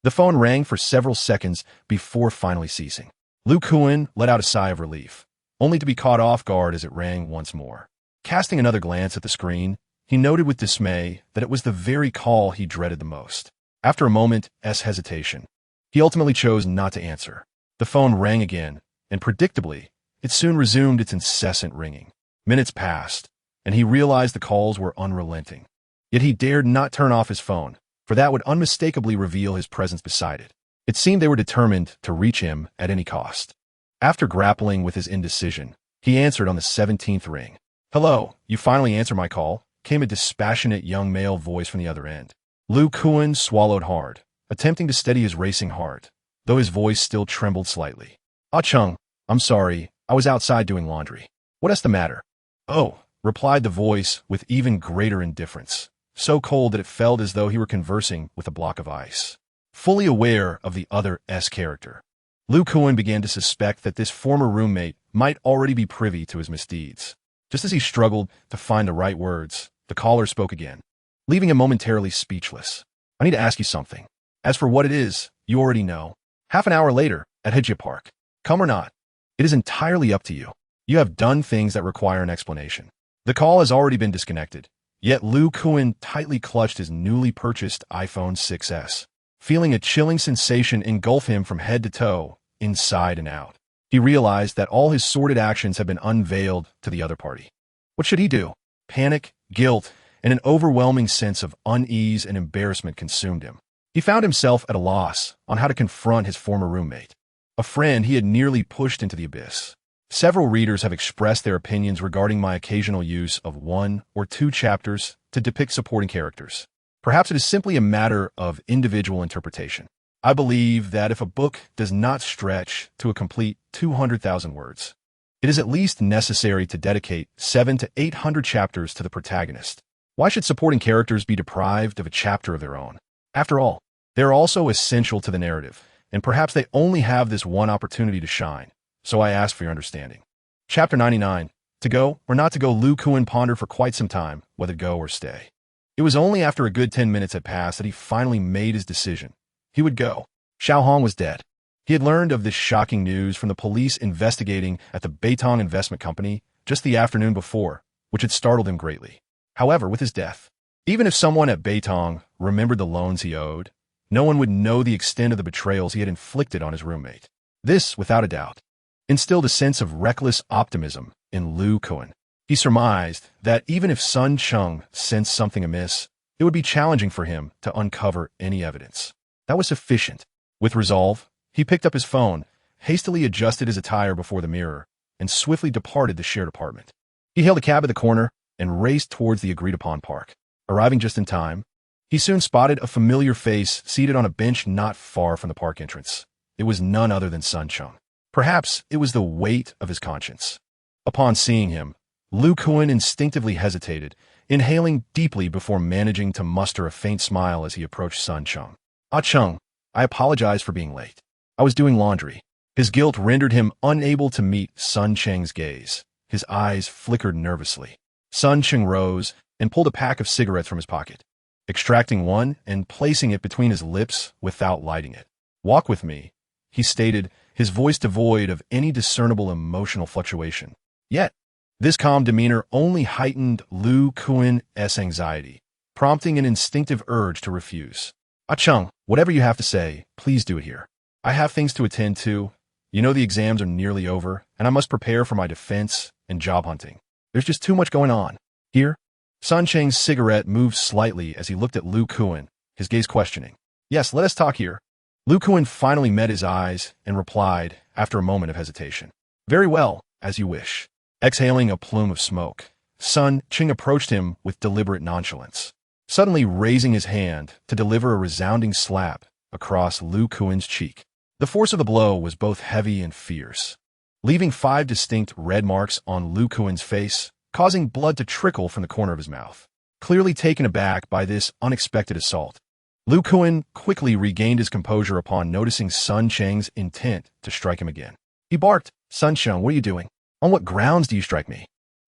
The phone rang for several seconds before finally ceasing. Lu Kuan let out a sigh of relief, only to be caught off guard as it rang once more. Casting another glance at the screen, he noted with dismay that it was the very call he dreaded the most. After a moment's hesitation, he ultimately chose not to answer. The phone rang again, and predictably, it soon resumed its incessant ringing. Minutes passed, and he realized the calls were unrelenting. Yet he dared not turn off his phone, for that would unmistakably reveal his presence beside it. It seemed they were determined to reach him at any cost. After grappling with his indecision, he answered on the 17th ring. "Hello, you finally answered my call," came a dispassionate young male voice from the other end. Lu Kuan swallowed hard, attempting to steady his racing heart, though his voice still trembled slightly. "Ah, Cheng, I'm sorry, I was outside doing laundry. What is the matter?" "Oh," replied the voice with even greater indifference, so cold that it felt as though he were conversing with a block of ice. Fully aware of the other's character, Lu Kuan began to suspect that this former roommate might already be privy to his misdeeds. Just as he struggled to find the right words, the caller spoke again, leaving him momentarily speechless. "I need to ask you something. As for what it is, you already know. Half an hour later, at Hedgia Park. Come or not, it is entirely up to you. You have done things that require an explanation." The call has already been disconnected, yet Lu Kuan tightly clutched his newly purchased iPhone 6s, feeling a chilling sensation engulf him from head to toe, inside and out. He realized that all his sordid actions had been unveiled to the other party. What should he do? Panic, guilt, and an overwhelming sense of unease and embarrassment consumed him. He found himself at a loss on how to confront his former roommate, a friend he had nearly pushed into the abyss. Several readers have expressed their opinions regarding my occasional use of 1 or 2 chapters to depict supporting characters. Perhaps it is simply a matter of individual interpretation. I believe that if a book does not stretch to a complete 200,000 words, it is at least necessary to dedicate 700 to 800 chapters to the protagonist. Why should supporting characters be deprived of a chapter of their own? After all, they are also essential to the narrative, and perhaps they only have this one opportunity to shine, so I ask for your understanding. Chapter 99. To go or not to go. Lu Kuan pondered for quite some time whether to go or stay. It was only after a good 10 minutes had passed that he finally made his decision. He would go. Xiao Hong was dead. He had learned of this shocking news from the police investigating at the Beitong Investment Company just the afternoon before, which had startled him greatly. However, with his death, even if someone at Beitong remembered the loans he owed, no one would know the extent of the betrayals he had inflicted on his roommate. This, without a doubt, instilled a sense of reckless optimism in Lu Kuan. He surmised that even if Sun Cheng sensed something amiss, it would be challenging for him to uncover any evidence. That was sufficient. With resolve, he picked up his phone, hastily adjusted his attire before the mirror, and swiftly departed the shared apartment. He hailed a cab at the corner and raced towards the agreed-upon park. Arriving just in time, he soon spotted a familiar face seated on a bench not far from the park entrance. It was none other than Sun Cheng. Perhaps it was the weight of his conscience. Upon seeing him, Lu Kuan instinctively hesitated, inhaling deeply before managing to muster a faint smile as he approached Sun Cheng. "Ah Cheng, I apologize for being late. I was doing laundry." His guilt rendered him unable to meet Sun Cheng's gaze. His eyes flickered nervously. Sun Cheng rose and pulled a pack of cigarettes from his pocket, extracting one and placing it between his lips without lighting it. "Walk with me," he stated, his voice devoid of any discernible emotional fluctuation. Yet, this calm demeanor only heightened Lu Kuan's anxiety, prompting an instinctive urge to refuse. "Ah Cheng, whatever you have to say, please do it here. I have things to attend to. You know the exams are nearly over, and I must prepare for my defense and job hunting. There's just too much going on." Here, Sun Cheng's cigarette moved slightly as he looked at Lu Kuan, his gaze questioning. "Yes, let us talk here." Lu Kuan finally met his eyes and replied after a moment of hesitation. "Very well, as you wish." Exhaling a plume of smoke, Sun Cheng approached him with deliberate nonchalance, suddenly raising his hand to deliver a resounding slap across Lu Kuan's cheek. The force of the blow was both heavy and fierce, leaving 5 distinct red marks on Lu Kuan's face, causing blood to trickle from the corner of his mouth. Clearly taken aback by this unexpected assault, Lu Kuan quickly regained his composure upon noticing Sun Cheng's intent to strike him again. He barked, "Sun Cheng, what are you doing? On what grounds do you strike me?"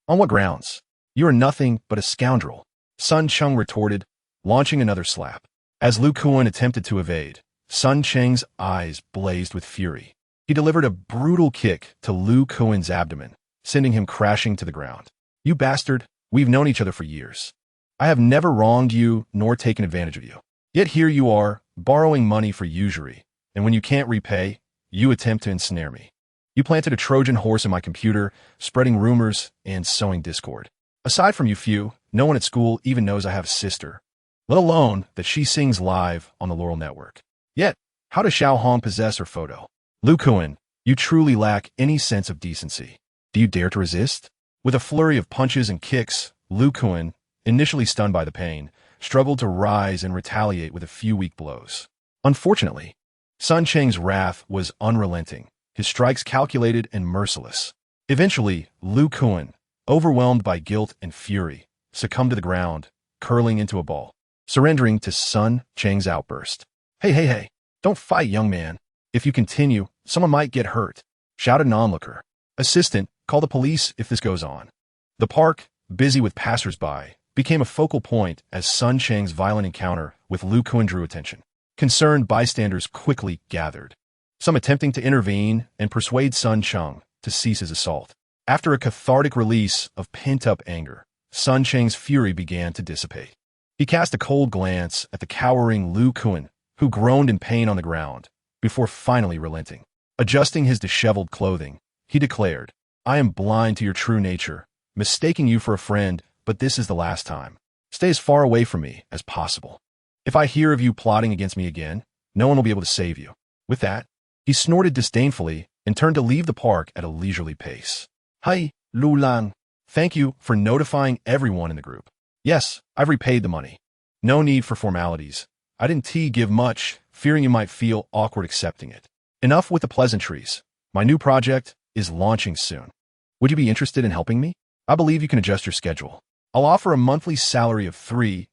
"On what grounds? You are nothing but a scoundrel," Sun Cheng retorted, launching another slap. As Lu Kuan attempted to evade, Sun Cheng's eyes blazed with fury. He delivered a brutal kick to Lu Kuan's abdomen, sending him crashing to the ground. "You bastard, we've known each other for years. I have never wronged you nor taken advantage of you. Yet here you are, borrowing money for usury, and when you can't repay, you attempt to ensnare me. You planted a Trojan horse in my computer, spreading rumors and sowing discord. Aside from you few, no one at school even knows I have a sister, let alone that she sings live on the Laurel Network. Yet, how does Xiao Hong possess her photo? Lu Kuan, you truly lack any sense of decency. Do you dare to resist?" With a flurry of punches and kicks, Lu Kuan, initially stunned by the pain, struggled to rise and retaliate with a few weak blows. Unfortunately, Sun Cheng's wrath was unrelenting, his strikes calculated and merciless. Eventually, Lu Kuan, overwhelmed by guilt and fury, succumbed to the ground, curling into a ball, surrendering to Sun Cheng's outburst. Hey, don't fight, young man. If you continue, someone might get hurt," shouted an onlooker. "Assistant, call the police if this goes on." The park, busy with passers-by, became a focal point as Sun Cheng's violent encounter with Lu Kuan drew attention. Concerned bystanders quickly gathered, some attempting to intervene and persuade Sun Cheng to cease his assault. After a cathartic release of pent-up anger, Sun Cheng's fury began to dissipate. He cast a cold glance at the cowering Lu Kuan, who groaned in pain on the ground, before finally relenting. Adjusting his disheveled clothing, he declared, "I am blind to your true nature, mistaking you for a friend, but this is the last time. Stay as far away from me as possible. If I hear of you plotting against me again, no one will be able to save you." With that, he snorted disdainfully and turned to leave the park at a leisurely pace. "Hi, Lu Lang. Thank you for notifying everyone in the group. Yes, I've repaid the money. No need for formalities. I didn't give much fearing you might feel awkward accepting it. Enough with the pleasantries. My new project is launching soon. Would you be interested in helping me? I believe you can adjust your schedule. I'll offer a monthly salary of 3,000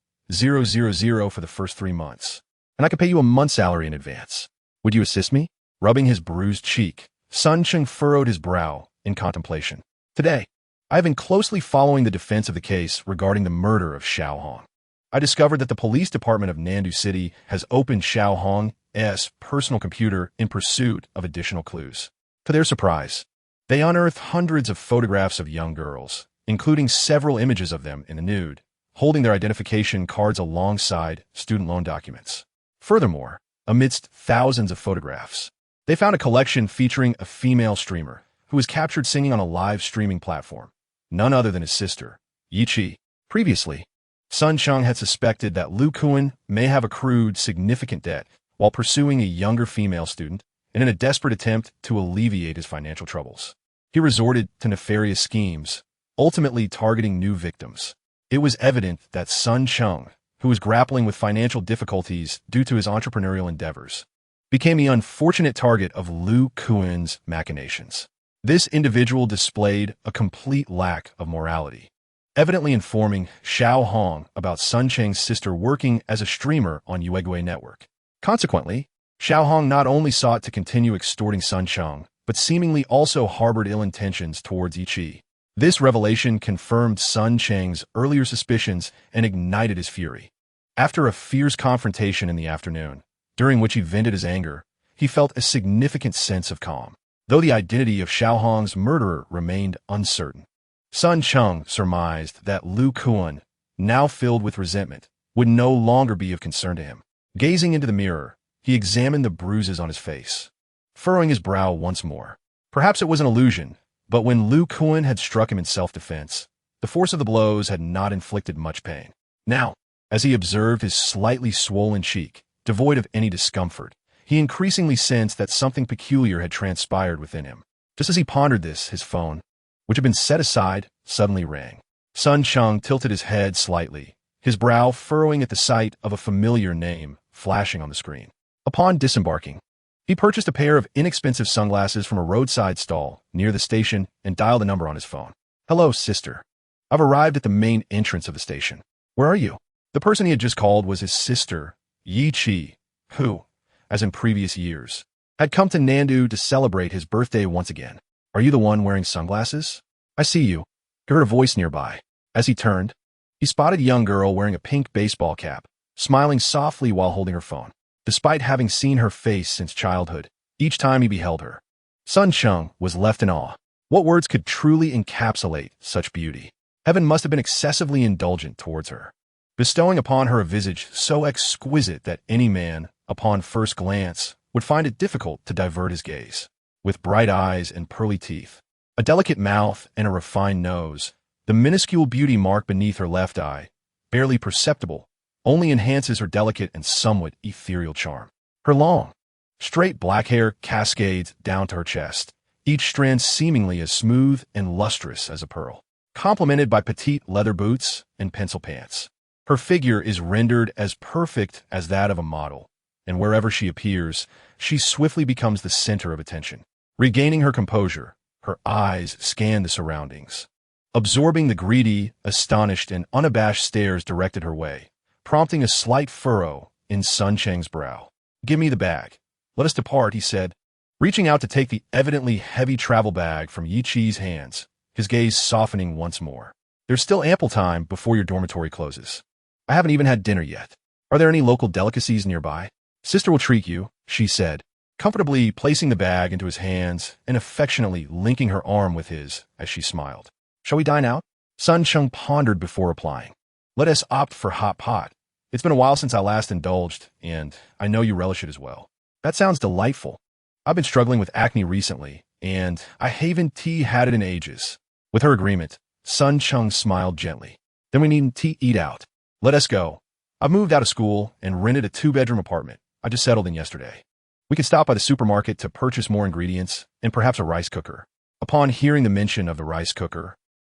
for the first 3 months, and I can pay you a month's salary in advance. Would you assist me? Rubbing his bruised cheek, Sun Cheng furrowed his brow in contemplation. Today, I have been closely following the defense of the case regarding the murder of Xiao Hong. I discovered that the police department of Nandu City has opened Xiao Hong's personal computer in pursuit of additional clues. To their surprise, they unearthed hundreds of photographs of young girls, including several images of them in the nude, holding their identification cards alongside student loan documents. Furthermore, amidst thousands of photographs, they found a collection featuring a female streamer who was captured singing on a live streaming platform, none other than his sister, Yi Chi. Previously, Sun Cheng had suspected that Lu Kuan may have accrued significant debt while pursuing a younger female student, and in a desperate attempt to alleviate his financial troubles, he resorted to nefarious schemes, ultimately targeting new victims. It was evident that Sun Cheng, who was grappling with financial difficulties due to his entrepreneurial endeavors, became the unfortunate target of Lu Kuan's machinations. This individual displayed a complete lack of morality, evidently informing Xiao Hong about Sun Cheng's sister working as a streamer on Yuegui Network. Consequently, Xiao Hong not only sought to continue extorting Sun Cheng, but seemingly also harbored ill intentions towards Yi Chi. This revelation confirmed Sun Cheng's earlier suspicions and ignited his fury. After a fierce confrontation in the afternoon, during which he vented his anger, he felt a significant sense of calm. Though the identity of Xiao Hong's murderer remained uncertain, Sun Cheng surmised that Lu Kuan, now filled with resentment, would no longer be of concern to him. Gazing into the mirror, he examined the bruises on his face, furrowing his brow once more. Perhaps it was an illusion, but when Lu Kuan had struck him in self-defense, the force of the blows had not inflicted much pain. Now, as he observed his slightly swollen cheek, devoid of any discomfort, he increasingly sensed that something peculiar had transpired within him. Just as he pondered this, his phone, which had been set aside, suddenly rang. Sun Cheng tilted his head slightly, his brow furrowing at the sight of a familiar name flashing on the screen. Upon disembarking, he purchased a pair of inexpensive sunglasses from a roadside stall near the station and dialed a number on his phone. "Hello, sister. I've arrived at the main entrance of the station. Where are you?" The person he had just called was his sister, Yi Chi, who, as in previous years, had come to Nandu to celebrate his birthday once again. "Are you the one wearing sunglasses? I see you." He heard a voice nearby. As he turned, he spotted a young girl wearing a pink baseball cap, smiling softly while holding her phone. Despite having seen her face since childhood, each time he beheld her, Sun Cheng was left in awe. What words could truly encapsulate such beauty? Heaven must have been excessively indulgent towards her, bestowing upon her a visage so exquisite that any man, upon first glance, would find it difficult to divert his gaze. With bright eyes and pearly teeth, a delicate mouth and a refined nose, the minuscule beauty mark beneath her left eye, barely perceptible, only enhances her delicate and somewhat ethereal charm. Her long, straight black hair cascades down to her chest, each strand seemingly as smooth and lustrous as a pearl, complemented by petite leather boots and pencil pants. Her figure is rendered as perfect as that of a model, and wherever she appears, she swiftly becomes the center of attention. Regaining her composure, her eyes scan the surroundings, absorbing the greedy, astonished, and unabashed stares directed her way, prompting a slight furrow in Sun Cheng's brow. "Give me the bag. Let us depart," he said, reaching out to take the evidently heavy travel bag from Yi Chi's hands, his gaze softening once more. "There's still ample time before your dormitory closes. I haven't even had dinner yet. Are there any local delicacies nearby?" "Sister will treat you," she said, comfortably placing the bag into his hands and affectionately linking her arm with his as she smiled. "Shall we dine out?" Sun Cheng pondered before replying. "Let us opt for hot pot. It's been a while since I last indulged, and I know you relish it as well." "That sounds delightful. I've been struggling with acne recently, and I haven't had it in ages." With her agreement, Sun Cheng smiled gently. "Then we needn't eat out. Let us go. I've moved out of school and rented a 2-bedroom apartment. I just settled in yesterday. We can stop by the supermarket to purchase more ingredients and perhaps a rice cooker." Upon hearing the mention of the rice cooker,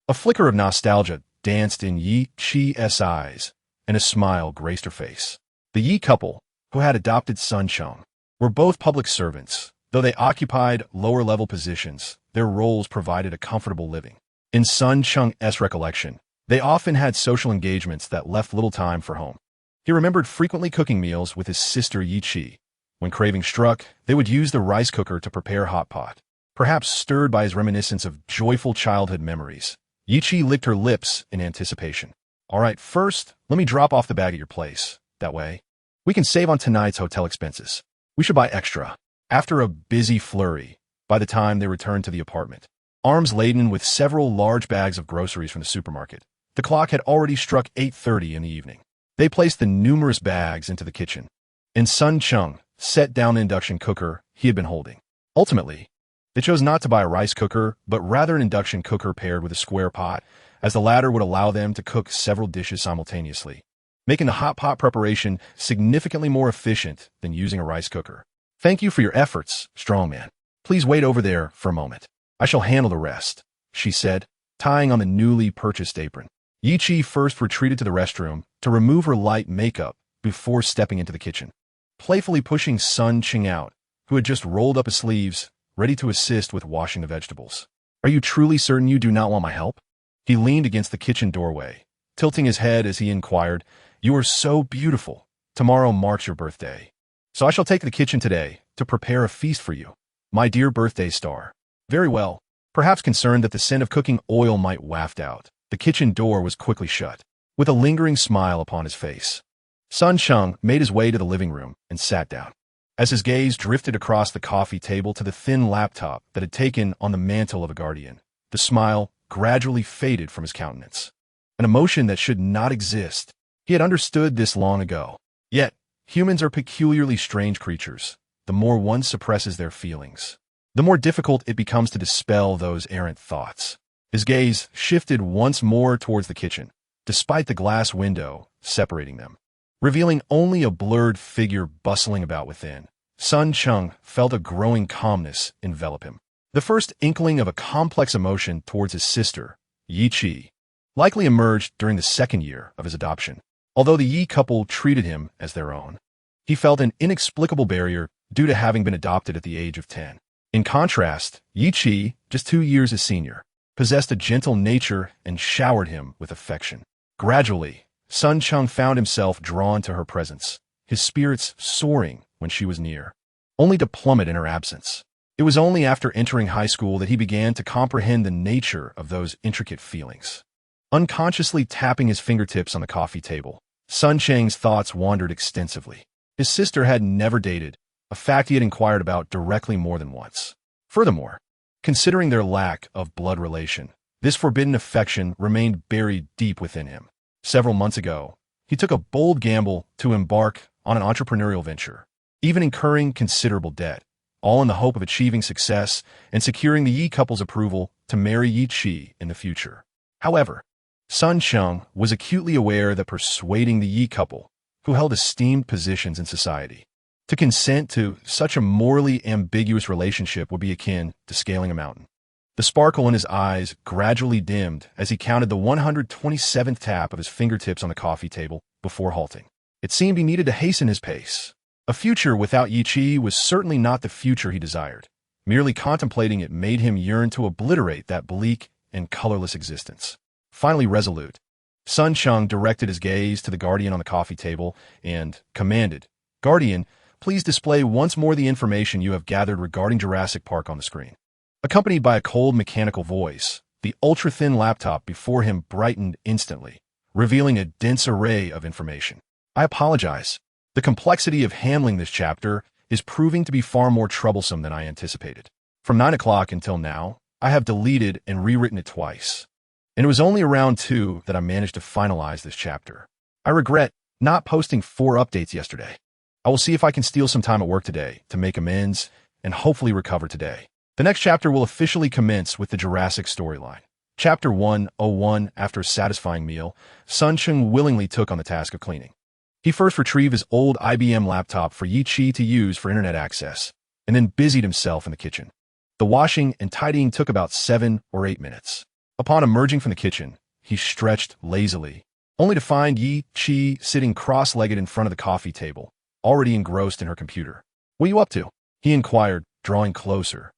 a flicker of nostalgia danced in Yi Chi's eyes, and a smile graced her face. The Yi couple, who had adopted Sun Cheng, were both public servants. Though they occupied lower-level positions, their roles provided a comfortable living. In Sun Cheng's recollection, they often had social engagements that left little time for home. He remembered frequently cooking meals with his sister Yi-Chi. When craving struck, they would use the rice cooker to prepare hot pot. Perhaps stirred by his reminiscence of joyful childhood memories, Yi-Chi licked her lips in anticipation. "All right, first, let me drop off the bag at your place. That way, we can save on tonight's hotel expenses. We should buy extra." After a busy flurry, by the time they returned to the apartment, arms laden with several large bags of groceries from the supermarket, the clock had already struck 8:30 in the evening. They placed the numerous bags into the kitchen, and Sun Cheng set down the induction cooker he had been holding. Ultimately, they chose not to buy a rice cooker, but rather an induction cooker paired with a square pot, as the latter would allow them to cook several dishes simultaneously, making the hot pot preparation significantly more efficient than using a rice cooker. "Thank you for your efforts, strongman. Please wait over there for a moment. I shall handle the rest," she said, tying on the newly purchased apron. Yi-Chi first retreated to the restroom to remove her light makeup before stepping into the kitchen, playfully pushing Sun Cheng out, who had just rolled up his sleeves, ready to assist with washing the vegetables. "Are you truly certain you do not want my help?" He leaned against the kitchen doorway, tilting his head as he inquired. "You are so beautiful. Tomorrow marks your birthday. So I shall take the kitchen today to prepare a feast for you, my dear birthday star." "Very well." Perhaps concerned that the scent of cooking oil might waft out, the kitchen door was quickly shut, with a lingering smile upon his face. Sun Cheng made his way to the living room and sat down. As his gaze drifted across the coffee table to the thin laptop that had taken on the mantle of a guardian, the smile gradually faded from his countenance. An emotion that should not exist. He had understood this long ago. Yet, humans are peculiarly strange creatures. The more one suppresses their feelings, the more difficult it becomes to dispel those errant thoughts. His gaze shifted once more towards the kitchen, despite the glass window separating them, revealing only a blurred figure bustling about within. Sun Cheng felt a growing calmness envelop him. The first inkling of a complex emotion towards his sister, Yi-Chi, likely emerged during the second year of his adoption. Although the Yi couple treated him as their own, he felt an inexplicable barrier due to having been adopted at the age of 10. In contrast, Yi-Chi, just 2 years his senior, possessed a gentle nature and showered him with affection. Gradually, Sun Cheng found himself drawn to her presence, his spirits soaring when she was near, only to plummet in her absence. It was only after entering high school that he began to comprehend the nature of those intricate feelings. Unconsciously tapping his fingertips on the coffee table, Sun Cheng's thoughts wandered extensively. His sister had never dated, a fact he had inquired about directly more than once. Furthermore, considering their lack of blood relation, this forbidden affection remained buried deep within him. Several months ago, he took a bold gamble to embark on an entrepreneurial venture, even incurring considerable debt, all in the hope of achieving success and securing the Yi couple's approval to marry Yi-Chi in the future. However, Sun Cheng was acutely aware that persuading the Yi couple, who held esteemed positions in society, to consent to such a morally ambiguous relationship would be akin to scaling a mountain. The sparkle in his eyes gradually dimmed as he counted the 127th tap of his fingertips on the coffee table before halting. It seemed he needed to hasten his pace. A future without Yi-Chi was certainly not the future he desired. Merely contemplating it made him yearn to obliterate that bleak and colorless existence. Finally resolute, Sun Cheng directed his gaze to the guardian on the coffee table and commanded, "Guardian, please display once more the information you have gathered regarding Jurassic Park on the screen." Accompanied by a cold mechanical voice, the ultra-thin laptop before him brightened instantly, revealing a dense array of information. "I apologize. The complexity of handling this chapter is proving to be far more troublesome than I anticipated. From 9 o'clock until now, I have deleted and rewritten it twice, and it was only around 2 that I managed to finalize this chapter. I regret not posting 4 updates yesterday. I will see if I can steal some time at work today to make amends and hopefully recover today." The next chapter will officially commence with the Jurassic storyline. Chapter 101. After a satisfying meal, Sun Cheng willingly took on the task of cleaning. He first retrieved his old IBM laptop for Yi-Chi to use for internet access, and then busied himself in the kitchen. The washing and tidying took about 7 or 8 minutes. Upon emerging from the kitchen, he stretched lazily, only to find Yi-Chi sitting cross-legged in front of the coffee table, already engrossed in her computer. "What are you up to?" he inquired, drawing closer.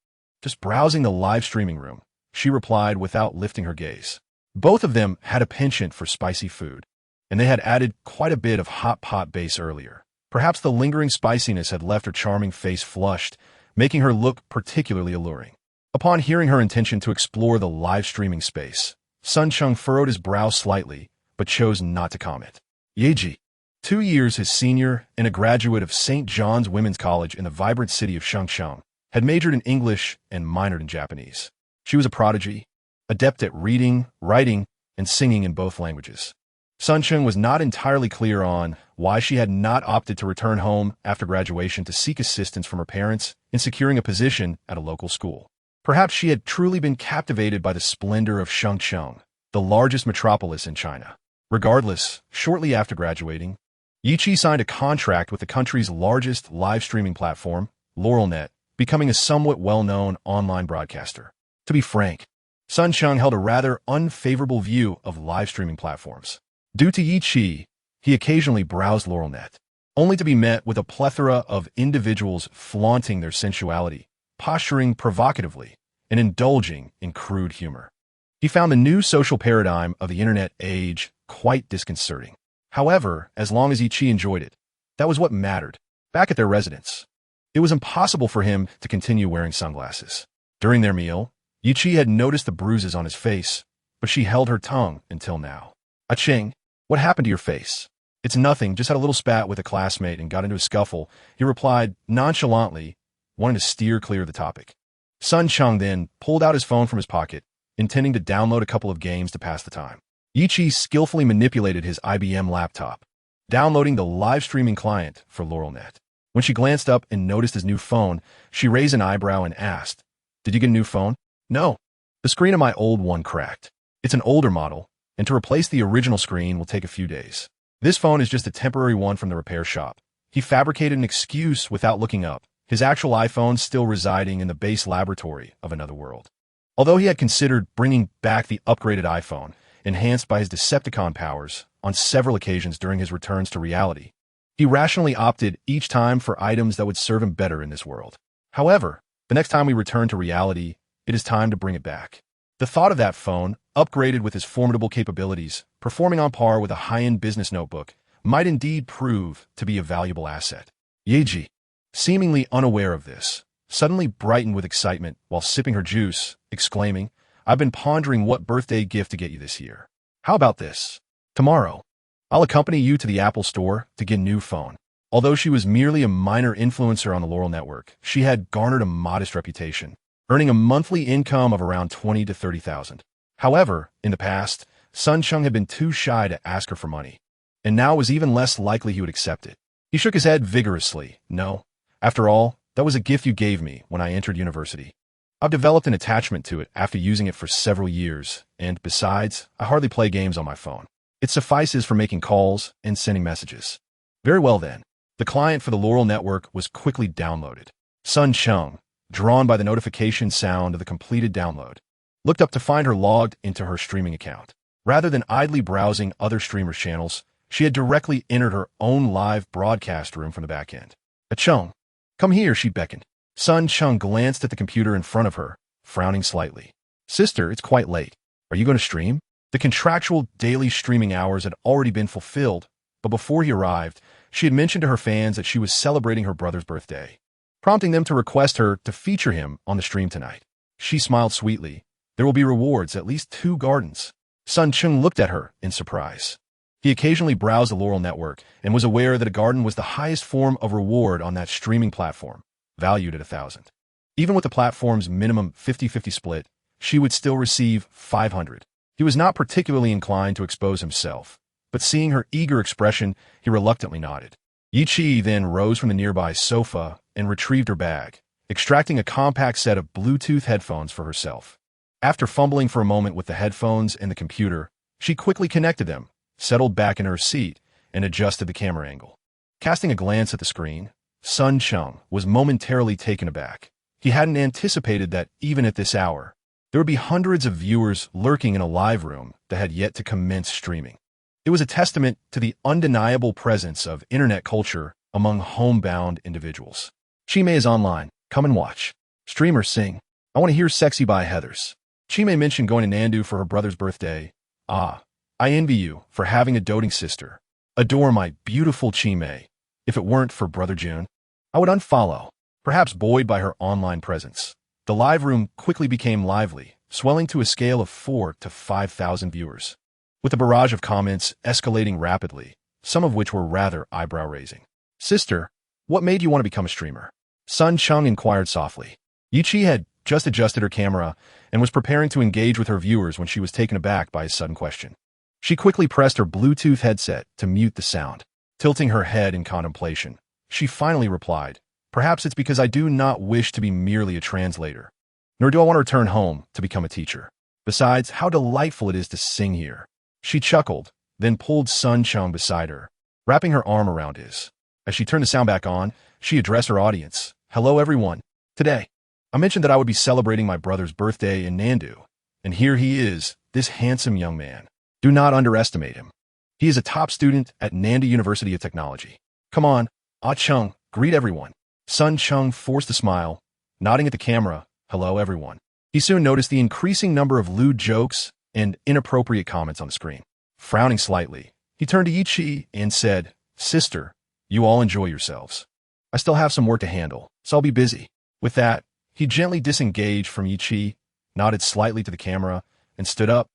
"Just browsing the live streaming room," she replied without lifting her gaze. Both of them had a penchant for spicy food, and they had added quite a bit of hot pot base earlier. Perhaps the lingering spiciness had left her charming face flushed, making her look particularly alluring. Upon hearing her intention to explore the live streaming space, Sun Cheng furrowed his brow slightly, but chose not to comment. Yeji, 2 years his senior and a graduate of St. John's Women's College in the vibrant city of Chengcheng, had majored in English and minored in Japanese. She was a prodigy, adept at reading, writing, and singing in both languages. Sun Cheng was not entirely clear on why she had not opted to return home after graduation to seek assistance from her parents in securing a position at a local school. Perhaps she had truly been captivated by the splendor of Chengcheng, the largest metropolis in China. Regardless, shortly after graduating, Yiqi signed a contract with the country's largest live streaming platform, LaurelNet, becoming a somewhat well-known online broadcaster. To be frank, Sun Cheng held a rather unfavorable view of live streaming platforms. Due to Yiqi, he occasionally browsed LaurelNet, only to be met with a plethora of individuals flaunting their sensuality, posturing provocatively, and indulging in crude humor. He found the new social paradigm of the internet age quite disconcerting. However, as long as Yiqi enjoyed it, that was what mattered. Back at their residence, it was impossible for him to continue wearing sunglasses. During their meal, Yiqi had noticed the bruises on his face, but she held her tongue until now. "Cheng, what happened to your face?" "It's nothing, just had a little spat with a classmate and got into a scuffle," he replied nonchalantly, wanting to steer clear of the topic. Sun Cheng then pulled out his phone from his pocket, intending to download a couple of games to pass the time. Yiqi skillfully manipulated his IBM laptop, downloading the live streaming client for LaurelNet. When she glanced up and noticed his new phone, she raised an eyebrow and asked, "Did you get a new phone?" "No. The screen of my old one cracked. It's an older model, and to replace the original screen will take a few days. This phone is just a temporary one from the repair shop." He fabricated an excuse without looking up, his actual iPhone still residing in the base laboratory of another world. Although he had considered bringing back the upgraded iPhone, enhanced by his Decepticon powers, on several occasions during his returns to reality, he rationally opted each time for items that would serve him better in this world. However, the next time we return to reality, it is time to bring it back. The thought of that phone, upgraded with his formidable capabilities, performing on par with a high-end business notebook, might indeed prove to be a valuable asset. Yeji, seemingly unaware of this, suddenly brightened with excitement while sipping her juice, exclaiming, "I've been pondering what birthday gift to get you this year. How about this? Tomorrow, I'll accompany you to the Apple Store to get a new phone." Although she was merely a minor influencer on the Laurel network, she had garnered a modest reputation, earning a monthly income of around 20 to 30,000. However, in the past, Sun Cheng had been too shy to ask her for money, and now it was even less likely he would accept it. He shook his head vigorously. "No. After all, that was a gift you gave me when I entered university. I've developed an attachment to it after using it for several years, and besides, I hardly play games on my phone. It suffices for making calls and sending messages." Very well then. The client for the Laurel network was quickly downloaded. Sun Cheng, drawn by the notification sound of the completed download, looked up to find her logged into her streaming account. Rather than idly browsing other streamers' channels, she had directly entered her own live broadcast room from the back end. "Cheng, come here," she beckoned. Sun Cheng glanced at the computer in front of her, frowning slightly. "Sister, it's quite late. Are you going to stream?" The contractual daily streaming hours had already been fulfilled, but before he arrived, she had mentioned to her fans that she was celebrating her brother's birthday, prompting them to request her to feature him on the stream tonight. She smiled sweetly. "There will be rewards, at least 2 gardens." Sun Cheng looked at her in surprise. He occasionally browsed the Laurel network and was aware that a garden was the highest form of reward on that streaming platform, valued at 1,000. Even with the platform's minimum 50-50 split, she would still receive 500. He was not particularly inclined to expose himself, but seeing her eager expression, he reluctantly nodded. Yiqi then rose from the nearby sofa and retrieved her bag, extracting a compact set of Bluetooth headphones for herself. After fumbling for a moment with the headphones and the computer, she quickly connected them, settled back in her seat, and adjusted the camera angle. Casting a glance at the screen, Sun Cheng was momentarily taken aback. He hadn't anticipated that even at this hour, there would be hundreds of viewers lurking in a live room that had yet to commence streaming. It was a testament to the undeniable presence of internet culture among homebound individuals. Chime is online. Come and watch. Streamer sing. I want to hear Sexy by Heathers. Chime mentioned going to Nandu for her brother's birthday. Ah, I envy you for having a doting sister. Adore my beautiful Chime. If it weren't for Brother June, I would unfollow, perhaps buoyed by her online presence. The live room quickly became lively, swelling to a scale of 4,000 to 5,000 viewers, with a barrage of comments escalating rapidly, some of which were rather eyebrow-raising. Sister, what made you want to become a streamer? Sun Cheng inquired softly. Yichi had just adjusted her camera and was preparing to engage with her viewers when she was taken aback by his sudden question. She quickly pressed her Bluetooth headset to mute the sound. Tilting her head in contemplation, she finally replied, "Perhaps it's because I do not wish to be merely a translator, nor do I want to return home to become a teacher. Besides, how delightful it is to sing here." She chuckled, then pulled Sun Cheng beside her, wrapping her arm around his. As she turned the sound back on, she addressed her audience. "Hello everyone. Today, I mentioned that I would be celebrating my brother's birthday in Nandu, and here he is, this handsome young man. Do not underestimate him. He is a top student at Nandu University of Technology. Come on, Ah Cheng, greet everyone." Sun Cheng forced a smile, nodding at the camera. "Hello everyone." He soon noticed the increasing number of lewd jokes and inappropriate comments on the screen. Frowning slightly, he turned to Yichi and said, "Sister, you all enjoy yourselves. I still have some work to handle, so I'll be busy." With that, he gently disengaged from Yichi, nodded slightly to the camera, and stood up,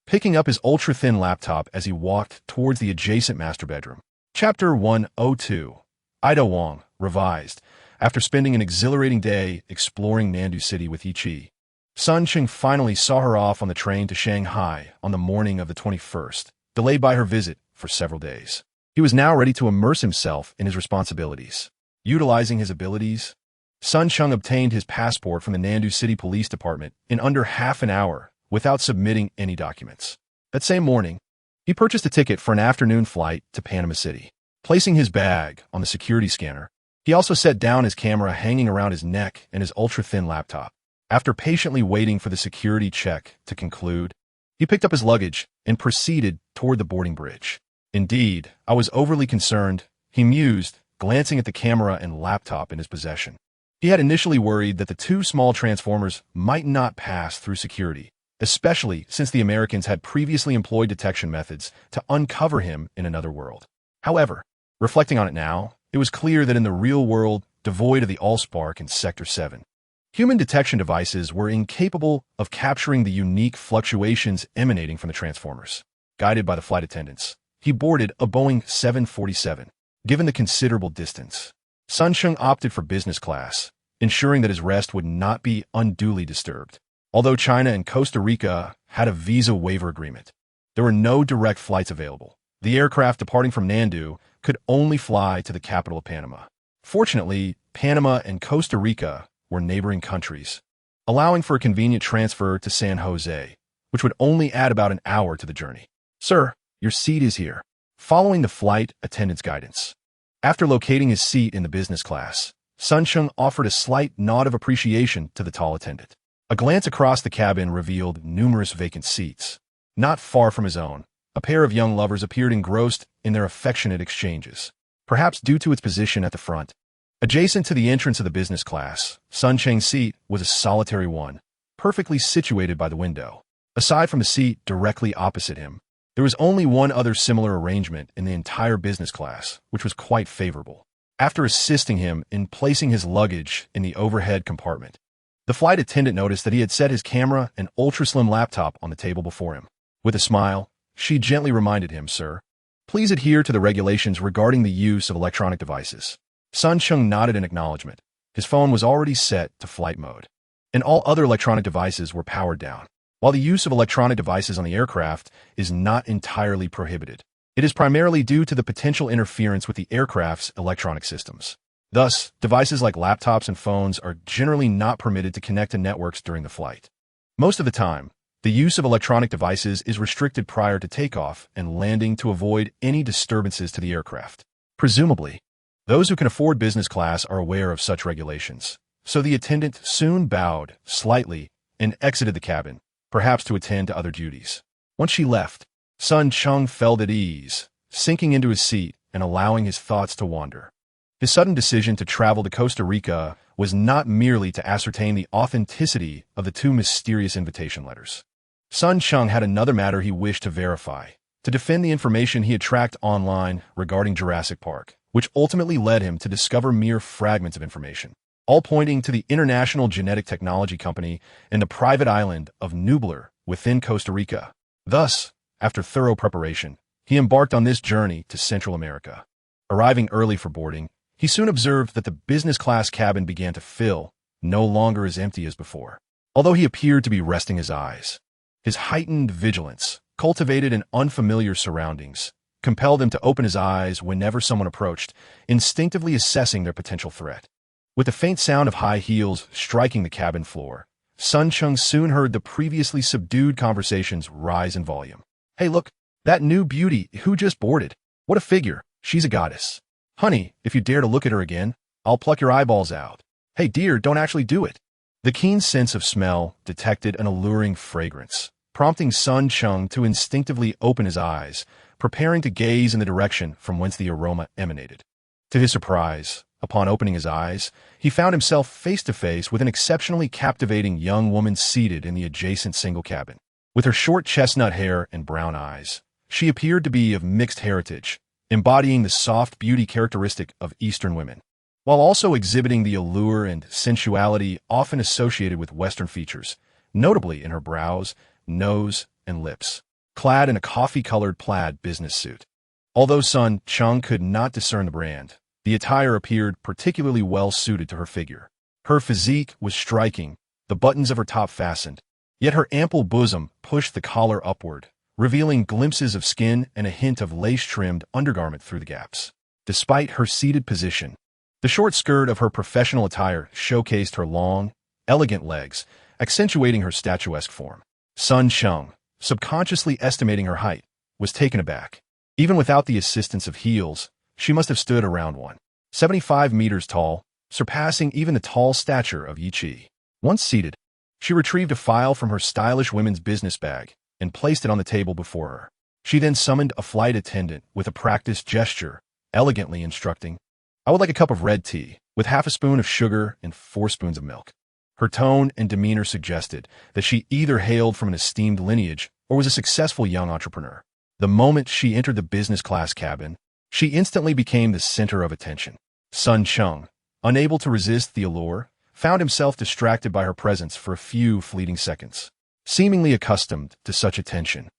picking up his ultra-thin laptop as he walked towards the adjacent master bedroom. Chapter 102. Ida Wong, revised. After spending an exhilarating day exploring Nandu City with Yichi, Sun Cheng finally saw her off on the train to Shanghai on the morning of the 21st, delayed by her visit for several days. He was now ready to immerse himself in his responsibilities. Utilizing his abilities, Sun Cheng obtained his passport from the Nandu City Police Department in under half an hour without submitting any documents. That same morning, he purchased a ticket for an afternoon flight to Panama City. Placing his bag on the security scanner, he also set down his camera hanging around his neck and his ultra-thin laptop. After patiently waiting for the security check to conclude, he picked up his luggage and proceeded toward the boarding bridge. "Indeed, I was overly concerned," he mused, glancing at the camera and laptop in his possession. He had initially worried that the two small transformers might not pass through security, especially since the Americans had previously employed detection methods to uncover him in another world. However, reflecting on it now, it was clear that in the real world, devoid of the Allspark in Sector 7, human detection devices were incapable of capturing the unique fluctuations emanating from the transformers. Guided by the flight attendants, he boarded a Boeing 747. Given the considerable distance, Sun Cheng opted for business class, ensuring that his rest would not be unduly disturbed. Although China and Costa Rica had a visa waiver agreement, there were no direct flights available. The aircraft departing from Nandu could only fly to the capital of Panama. Fortunately, Panama and Costa Rica were neighboring countries, allowing for a convenient transfer to San Jose, which would only add about an hour to the journey. "Sir, your seat is here." Following the flight attendant's guidance, after locating his seat in the business class, Sun Cheng offered a slight nod of appreciation to the tall attendant. A glance across the cabin revealed numerous vacant seats. Not far from his own, a pair of young lovers appeared engrossed in their affectionate exchanges, perhaps due to its position at the front. Adjacent to the entrance of the business class, Sun Cheng's seat was a solitary one, perfectly situated by the window. Aside from the seat directly opposite him, there was only one other similar arrangement in the entire business class, which was quite favorable. After assisting him in placing his luggage in the overhead compartment, the flight attendant noticed that he had set his camera and ultra-slim laptop on the table before him. With a smile, she gently reminded him, "Sir, please adhere to the regulations regarding the use of electronic devices." Sun Cheng nodded in acknowledgement. His phone was already set to flight mode, and all other electronic devices were powered down. While the use of electronic devices on the aircraft is not entirely prohibited, it is primarily due to the potential interference with the aircraft's electronic systems. Thus, devices like laptops and phones are generally not permitted to connect to networks during the flight. Most of the time, the use of electronic devices is restricted prior to takeoff and landing to avoid any disturbances to the aircraft. Presumably, those who can afford business class are aware of such regulations, so the attendant soon bowed slightly and exited the cabin, perhaps to attend to other duties. Once she left, Sun Cheng felt at ease, sinking into his seat and allowing his thoughts to wander. His sudden decision to travel to Costa Rica was not merely to ascertain the authenticity of the two mysterious invitation letters. Sun Cheng had another matter he wished to verify, to defend the information he had tracked online regarding Jurassic Park, which ultimately led him to discover mere fragments of information, all pointing to the International Genetic Technology Company and the private island of Nublar within Costa Rica. Thus, after thorough preparation, he embarked on this journey to Central America. Arriving early for boarding, he soon observed that the business-class cabin began to fill, no longer as empty as before. Although he appeared to be resting his eyes, his heightened vigilance, cultivated in unfamiliar surroundings, compelled him to open his eyes whenever someone approached, instinctively assessing their potential threat. With the faint sound of high heels striking the cabin floor, Sun Cheng soon heard the previously subdued conversations rise in volume. "Hey, look, that new beauty who just boarded. What a figure. She's a goddess. Honey, if you dare to look at her again, I'll pluck your eyeballs out. Hey, dear, don't actually do it." The keen sense of smell detected an alluring fragrance, prompting Sun Cheng to instinctively open his eyes, preparing to gaze in the direction from whence the aroma emanated. To his surprise, upon opening his eyes, he found himself face to face with an exceptionally captivating young woman seated in the adjacent single cabin. With her short chestnut hair and brown eyes, she appeared to be of mixed heritage, embodying the soft beauty characteristic of Eastern women, while also exhibiting the allure and sensuality often associated with Western features, notably in her brows, nose, and lips. Clad in a coffee-colored plaid business suit. Although Sun Cheng could not discern the brand, the attire appeared particularly well-suited to her figure. Her physique was striking, the buttons of her top fastened, yet her ample bosom pushed the collar upward, revealing glimpses of skin and a hint of lace-trimmed undergarment through the gaps. Despite her seated position, the short skirt of her professional attire showcased her long, elegant legs, accentuating her statuesque form. Sun Cheng, subconsciously estimating her height, was taken aback. Even without the assistance of heels, she must have stood around 1.75 meters tall, surpassing even the tall stature of Yi Chi. Once seated, she retrieved a file from her stylish women's business bag and placed it on the table before her. She then summoned a flight attendant with a practiced gesture, elegantly instructing, "I would like a cup of red tea, with half a spoon of sugar and 4 spoons of milk." Her tone and demeanor suggested that she either hailed from an esteemed lineage or was a successful young entrepreneur. The moment she entered the business-class cabin, she instantly became the center of attention. Sun Cheng, unable to resist the allure, found himself distracted by her presence for a few fleeting seconds. Seemingly accustomed to such attention,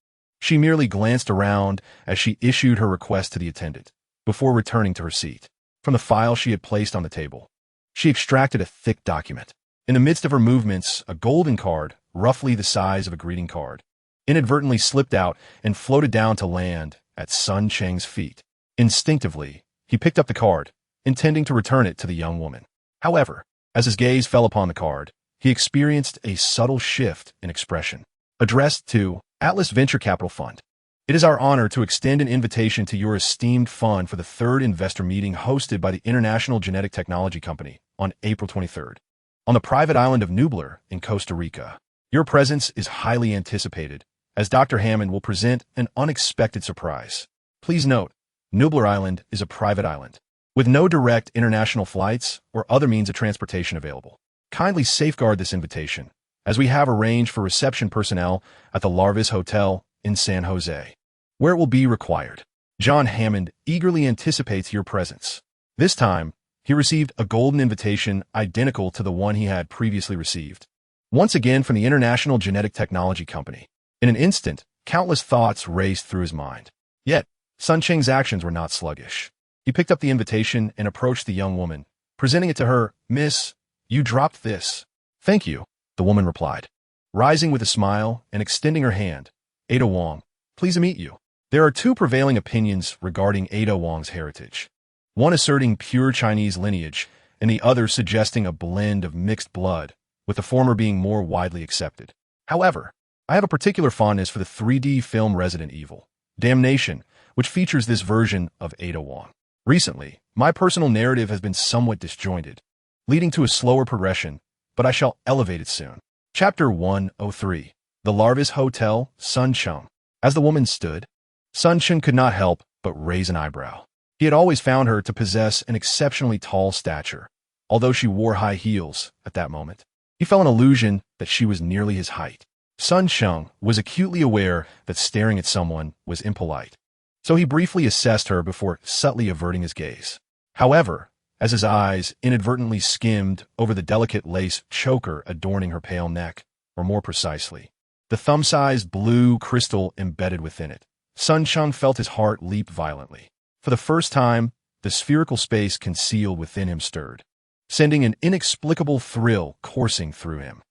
she merely glanced around as she issued her request to the attendant, before returning to her seat. From the file she had placed on the table, she extracted a thick document. In the midst of her movements, a golden card, roughly the size of a greeting card, inadvertently slipped out and floated down to land at Sun Cheng's feet. Instinctively, he picked up the card, intending to return it to the young woman. However, as his gaze fell upon the card, he experienced a subtle shift in expression. Addressed to Atlas Venture Capital Fund. "It is our honor to extend an invitation to your esteemed fund for the 3rd investor meeting hosted by the International Genetic Technology Company on April 23rd, on the private island of Nublar in Costa Rica. Your presence is highly anticipated, as Dr. Hammond will present an unexpected surprise. Please note, Nublar Island is a private island, with no direct international flights or other means of transportation available. Kindly safeguard this invitation, as we have arranged for reception personnel at the Larvis Hotel in San Jose, where it will be required. John Hammond eagerly anticipates your presence." This time, he received a golden invitation identical to the one he had previously received, once again from the International Genetic Technology Company. In an instant, countless thoughts raced through his mind. Yet, Sun Cheng's actions were not sluggish. He picked up the invitation and approached the young woman, presenting it to her. "Miss, you dropped this." "Thank you," the woman replied, rising with a smile and extending her hand. "Ada Wong, pleased to meet you." There are two prevailing opinions regarding Ada Wong's heritage, one asserting pure Chinese lineage and the other suggesting a blend of mixed blood, with the former being more widely accepted. However, I have a particular fondness for the 3D film Resident Evil, Damnation, which features this version of Ada Wong. Recently, my personal narrative has been somewhat disjointed, leading to a slower progression, but I shall elevate it soon. Chapter 103. The Larvis Hotel, Sun Cheng. As the woman stood, Sun Cheng could not help but raise an eyebrow. He had always found her to possess an exceptionally tall stature, although she wore high heels at that moment. He felt an illusion that she was nearly his height. Sun Cheng was acutely aware that staring at someone was impolite, so he briefly assessed her before subtly averting his gaze. However, as his eyes inadvertently skimmed over the delicate lace choker adorning her pale neck, or more precisely, the thumb-sized blue crystal embedded within it, Sun Cheng felt his heart leap violently. For the first time, the spherical space concealed within him stirred, sending an inexplicable thrill coursing through him.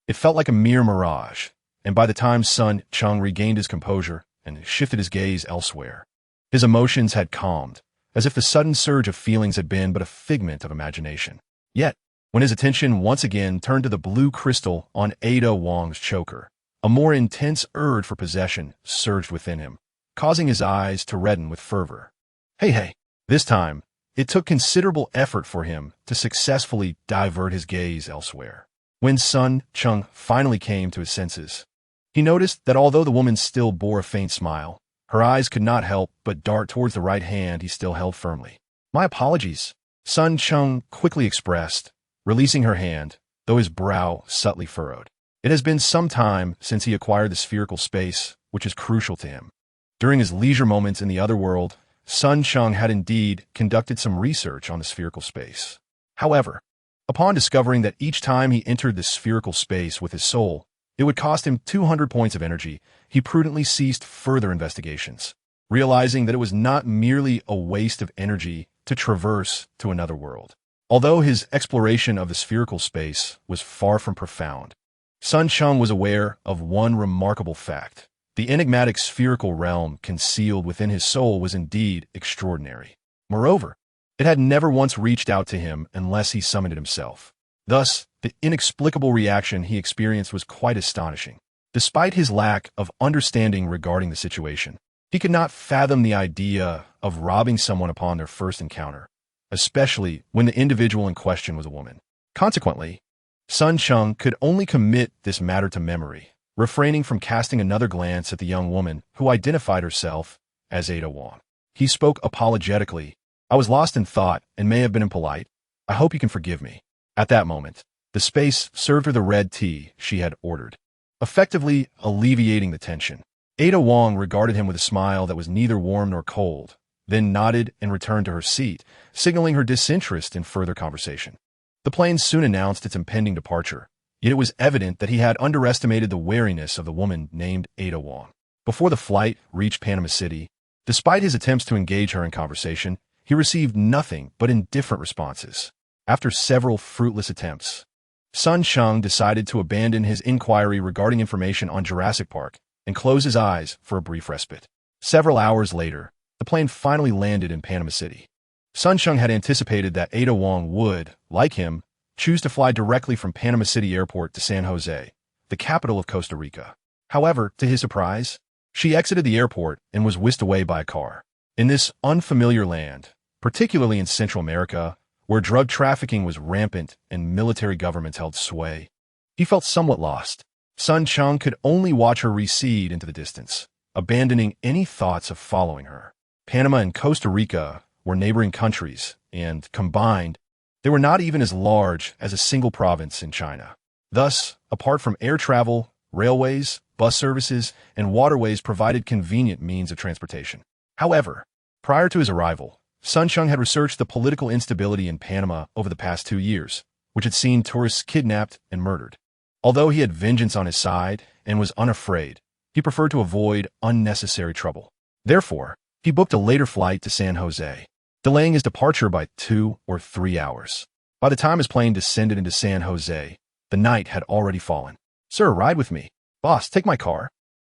It felt like a mere mirage, and by the time Sun Cheng regained his composure and shifted his gaze elsewhere, his emotions had calmed, as if the sudden surge of feelings had been but a figment of imagination. Yet, when his attention once again turned to the blue crystal on Ada Wong's choker, a more intense urge for possession surged within him, causing his eyes to redden with fervor. Hey! This time, it took considerable effort for him to successfully divert his gaze elsewhere. When Sun Cheng finally came to his senses, he noticed that although the woman still bore a faint smile, her eyes could not help but dart towards the right hand he still held firmly. My apologies, Sun Cheng quickly expressed, releasing her hand, though his brow subtly furrowed. It has been some time since he acquired the spherical space, which is crucial to him. During his leisure moments in the other world, Sun Cheng had indeed conducted some research on the spherical space. However, upon discovering that each time he entered the spherical space with his soul, it would cost him 200 points of energy, he prudently ceased further investigations, realizing that it was not merely a waste of energy to traverse to another world. Although his exploration of the spherical space was far from profound, Sun Cheng was aware of one remarkable fact. The enigmatic spherical realm concealed within his soul was indeed extraordinary. Moreover, it had never once reached out to him unless he summoned it himself. Thus, the inexplicable reaction he experienced was quite astonishing. Despite his lack of understanding regarding the situation, he could not fathom the idea of robbing someone upon their first encounter, especially when the individual in question was a woman. Consequently, Sun Cheng could only commit this matter to memory, refraining from casting another glance at the young woman who identified herself as Ada Wong. He spoke apologetically. I was lost in thought and may have been impolite. I hope you can forgive me. At that moment, the space served her the red tea she had ordered, effectively alleviating the tension. Ada Wong regarded him with a smile that was neither warm nor cold, then nodded and returned to her seat, signaling her disinterest in further conversation. The plane soon announced its impending departure, yet it was evident that he had underestimated the wariness of the woman named Ada Wong. Before the flight reached Panama City, despite his attempts to engage her in conversation, he received nothing but indifferent responses. After several fruitless attempts, Sun Cheng decided to abandon his inquiry regarding information on Jurassic Park and close his eyes for a brief respite. Several hours later, the plane finally landed in Panama City. Sun Cheng had anticipated that Ada Wong would, like him, choose to fly directly from Panama City Airport to San Jose, the capital of Costa Rica. However, to his surprise, she exited the airport and was whisked away by a car. In this unfamiliar land, particularly in Central America, where drug trafficking was rampant and military governments held sway, he felt somewhat lost. Sun Cheng could only watch her recede into the distance, abandoning any thoughts of following her. Panama and Costa Rica were neighboring countries, and, combined, they were not even as large as a single province in China. Thus, apart from air travel, railways, bus services, and waterways provided convenient means of transportation. However, prior to his arrival, Sun Cheng had researched the political instability in Panama over the past 2 years, which had seen tourists kidnapped and murdered. Although he had vengeance on his side and was unafraid, he preferred to avoid unnecessary trouble. Therefore, he booked a later flight to San Jose, delaying his departure by 2 or 3 hours. By the time his plane descended into San Jose, the night had already fallen. Sir, ride with me. Boss, take my car.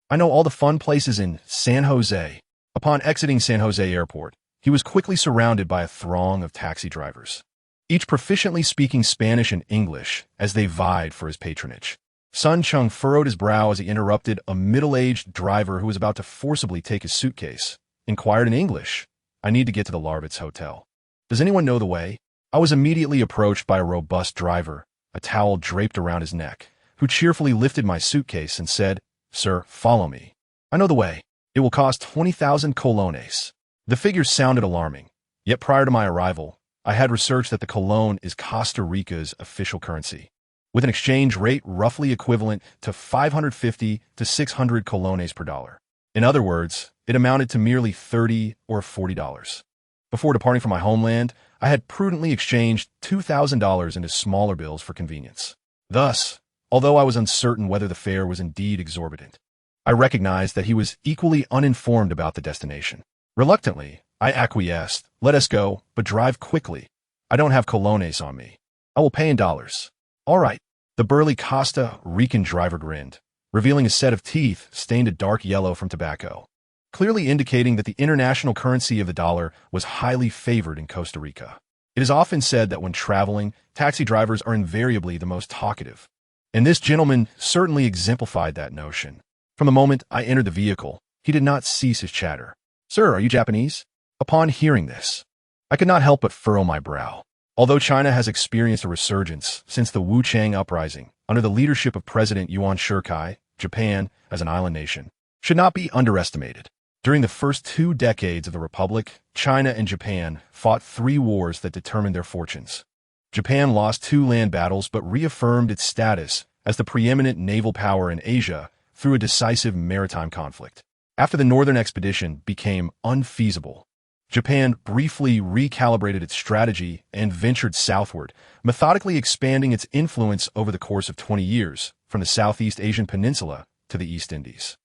I know all the fun places in San Jose. Upon exiting San Jose Airport, he was quickly surrounded by a throng of taxi drivers, each proficiently speaking Spanish and English as they vied for his patronage. Sun Cheng furrowed his brow as he interrupted a middle-aged driver who was about to forcibly take his suitcase, inquired in English, I need to get to the Larvitz Hotel. Does anyone know the way? I was immediately approached by a robust driver, a towel draped around his neck, who cheerfully lifted my suitcase and said, Sir, follow me. I know the way. It will cost 20,000 colones. The figures sounded alarming, yet prior to my arrival, I had researched that the colon is Costa Rica's official currency, with an exchange rate roughly equivalent to 550 to 600 colones per dollar. In other words, it amounted to merely $30 or $40. Before departing from my homeland, I had prudently exchanged $2,000 into smaller bills for convenience. Thus, although I was uncertain whether the fare was indeed exorbitant, I recognized that he was equally uninformed about the destination. Reluctantly, I acquiesced. Let us go, but drive quickly. I don't have colones on me. I will pay in dollars. All right. The burly Costa Rican driver grinned, revealing a set of teeth stained a dark yellow from tobacco, clearly indicating that the international currency of the dollar was highly favored in Costa Rica. It is often said that when traveling, taxi drivers are invariably the most talkative, and this gentleman certainly exemplified that notion. From the moment I entered the vehicle, he did not cease his chatter. "Sir, are you Japanese?" Upon hearing this, I could not help but furrow my brow. Although China has experienced a resurgence since the Wu-Chang uprising under the leadership of President Yuan Shikai, Japan, as an island nation, should not be underestimated. During the first 2 decades of the Republic, China and Japan fought 3 wars that determined their fortunes. Japan lost 2 land battles but reaffirmed its status as the preeminent naval power in Asia through a decisive maritime conflict. After the northern expedition became unfeasible, Japan briefly recalibrated its strategy and ventured southward, methodically expanding its influence over the course of 20 years, from the Southeast Asian peninsula to the East Indies.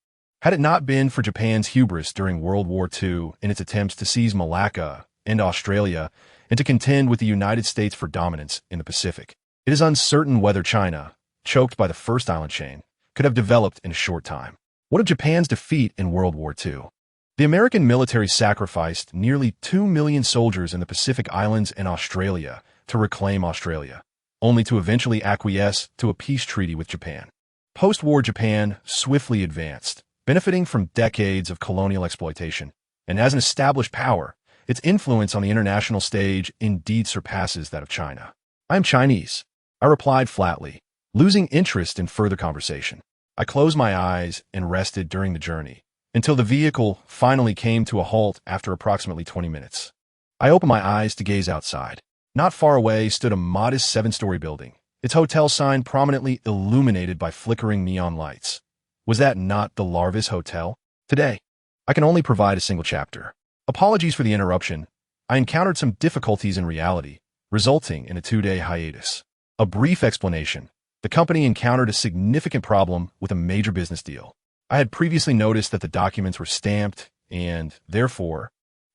Had it not been for Japan's hubris during World War II in its attempts to seize Malacca and Australia and to contend with the United States for dominance in the Pacific, it is uncertain whether China, choked by the first island chain, could have developed in a short time. What of Japan's defeat in World War II? The American military sacrificed nearly 2 million soldiers in the Pacific Islands and Australia to reclaim Australia, only to eventually acquiesce to a peace treaty with Japan. Post-war Japan swiftly advanced, benefiting from decades of colonial exploitation, and as an established power, its influence on the international stage indeed surpasses that of China. "I am Chinese," I replied flatly, losing interest in further conversation. I closed my eyes and rested during the journey, until the vehicle finally came to a halt after approximately 20 minutes. I opened my eyes to gaze outside. Not far away stood a modest 7-story building, its hotel sign prominently illuminated by flickering neon lights. Was that not the Larvis Hotel? Today, I can only provide a single chapter. Apologies for the interruption. I encountered some difficulties in reality, resulting in a 2-day hiatus. A brief explanation. The company encountered a significant problem with a major business deal. I had previously noticed that the documents were stamped and, therefore,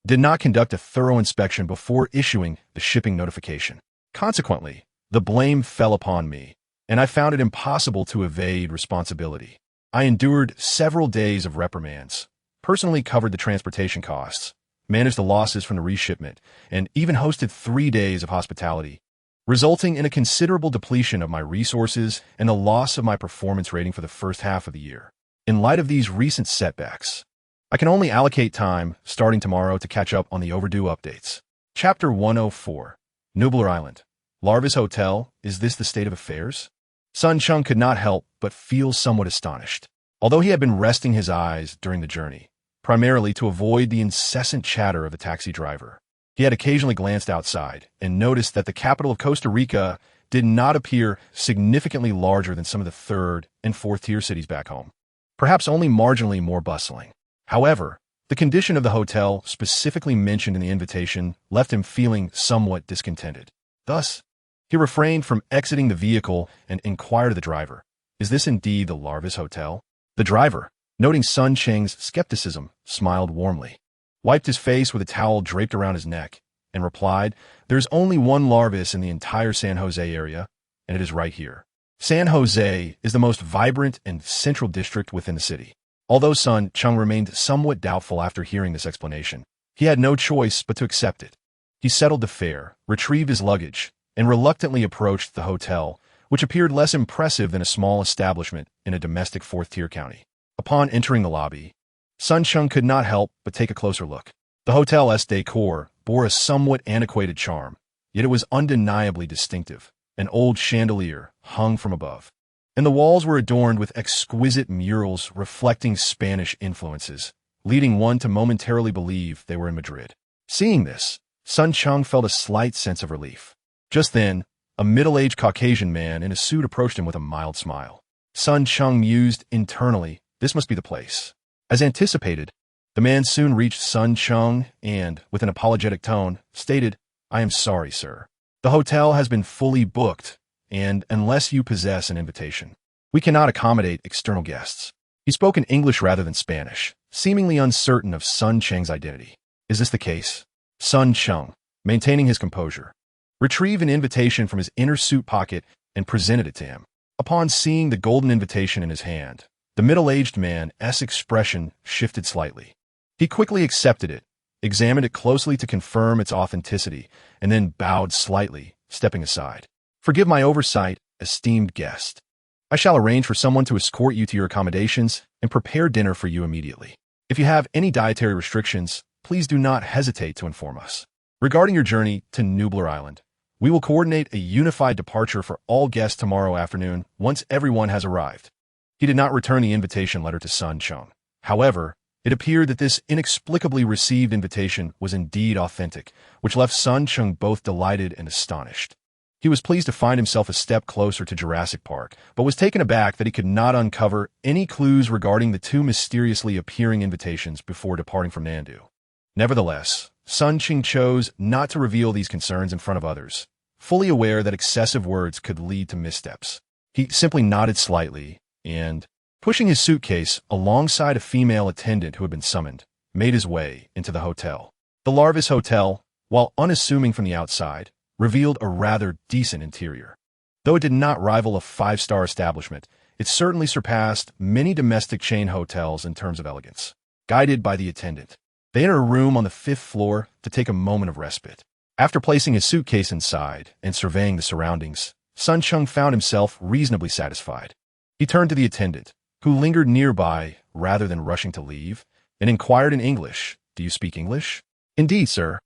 did not conduct a thorough inspection before issuing the shipping notification. Consequently, the blame fell upon me, and I found it impossible to evade responsibility. I endured several days of reprimands, personally covered the transportation costs, managed the losses from the reshipment, and even hosted 3 days of hospitality, resulting in a considerable depletion of my resources and the loss of my performance rating for the first half of the year. In light of these recent setbacks, I can only allocate time, starting tomorrow, to catch up on the overdue updates. Chapter 104. Nublar Island. Larvis Hotel, is this the state of affairs? Sun Cheng could not help but feel somewhat astonished. Although he had been resting his eyes during the journey, primarily to avoid the incessant chatter of the taxi driver, he had occasionally glanced outside and noticed that the capital of Costa Rica did not appear significantly larger than some of the 3rd and 4th-tier cities back home, perhaps only marginally more bustling. However, the condition of the hotel specifically mentioned in the invitation left him feeling somewhat discontented. Thus, he refrained from exiting the vehicle and inquired of the driver, "Is this indeed the Larvis Hotel?" The driver, noting Sun Cheng's skepticism, smiled warmly, wiped his face with a towel draped around his neck, and replied, "There's only one Larvis in the entire San Jose area, and it is right here." San Jose is the most vibrant and central district within the city. Although Sun Cheng remained somewhat doubtful after hearing this explanation, he had no choice but to accept it. He settled the fare, retrieved his luggage, and reluctantly approached the hotel, which appeared less impressive than a small establishment in a domestic 4th-tier county. Upon entering the lobby, Sun Cheng could not help but take a closer look. The hotel's decor bore a somewhat antiquated charm, yet it was undeniably distinctive. An old chandelier hung from above, and the walls were adorned with exquisite murals reflecting Spanish influences, leading one to momentarily believe they were in Madrid. Seeing this, Sun Cheng felt a slight sense of relief. Just then, a middle-aged Caucasian man in a suit approached him with a mild smile. Sun Cheng mused internally, this must be the place. As anticipated, the man soon reached Sun Cheng and, with an apologetic tone, stated, "I am sorry, sir. The hotel has been fully booked, and unless you possess an invitation, we cannot accommodate external guests." He spoke in English rather than Spanish, seemingly uncertain of Sun Cheng's identity. Is this the case? Sun Cheng, maintaining his composure, retrieved an invitation from his inner suit pocket and presented it to him. Upon seeing the golden invitation in his hand, the middle-aged man's expression shifted slightly. He quickly accepted it, examined it closely to confirm its authenticity, and then bowed slightly, stepping aside. "Forgive my oversight, esteemed guest. I shall arrange for someone to escort you to your accommodations and prepare dinner for you immediately. If you have any dietary restrictions, please do not hesitate to inform us. Regarding your journey to Nublar Island, we will coordinate a unified departure for all guests tomorrow afternoon once everyone has arrived." He did not return the invitation letter to Sun Cheng. However, it appeared that this inexplicably received invitation was indeed authentic, which left Sun Cheng both delighted and astonished. He was pleased to find himself a step closer to Jurassic Park, but was taken aback that he could not uncover any clues regarding the two mysteriously appearing invitations before departing from Nandu. Nevertheless, Sun Cheng chose not to reveal these concerns in front of others, fully aware that excessive words could lead to missteps. He simply nodded slightly and, pushing his suitcase alongside a female attendant who had been summoned, made his way into the hotel. The Larvis Hotel, while unassuming from the outside, revealed a rather decent interior. Though it did not rival a five-star establishment, it certainly surpassed many domestic chain hotels in terms of elegance. Guided by the attendant, they entered a room on the 5th floor to take a moment of respite. After placing his suitcase inside and surveying the surroundings, Sun Cheng found himself reasonably satisfied. He turned to the attendant, who lingered nearby rather than rushing to leave, and inquired in English, "Do you speak English?" "Indeed, sir.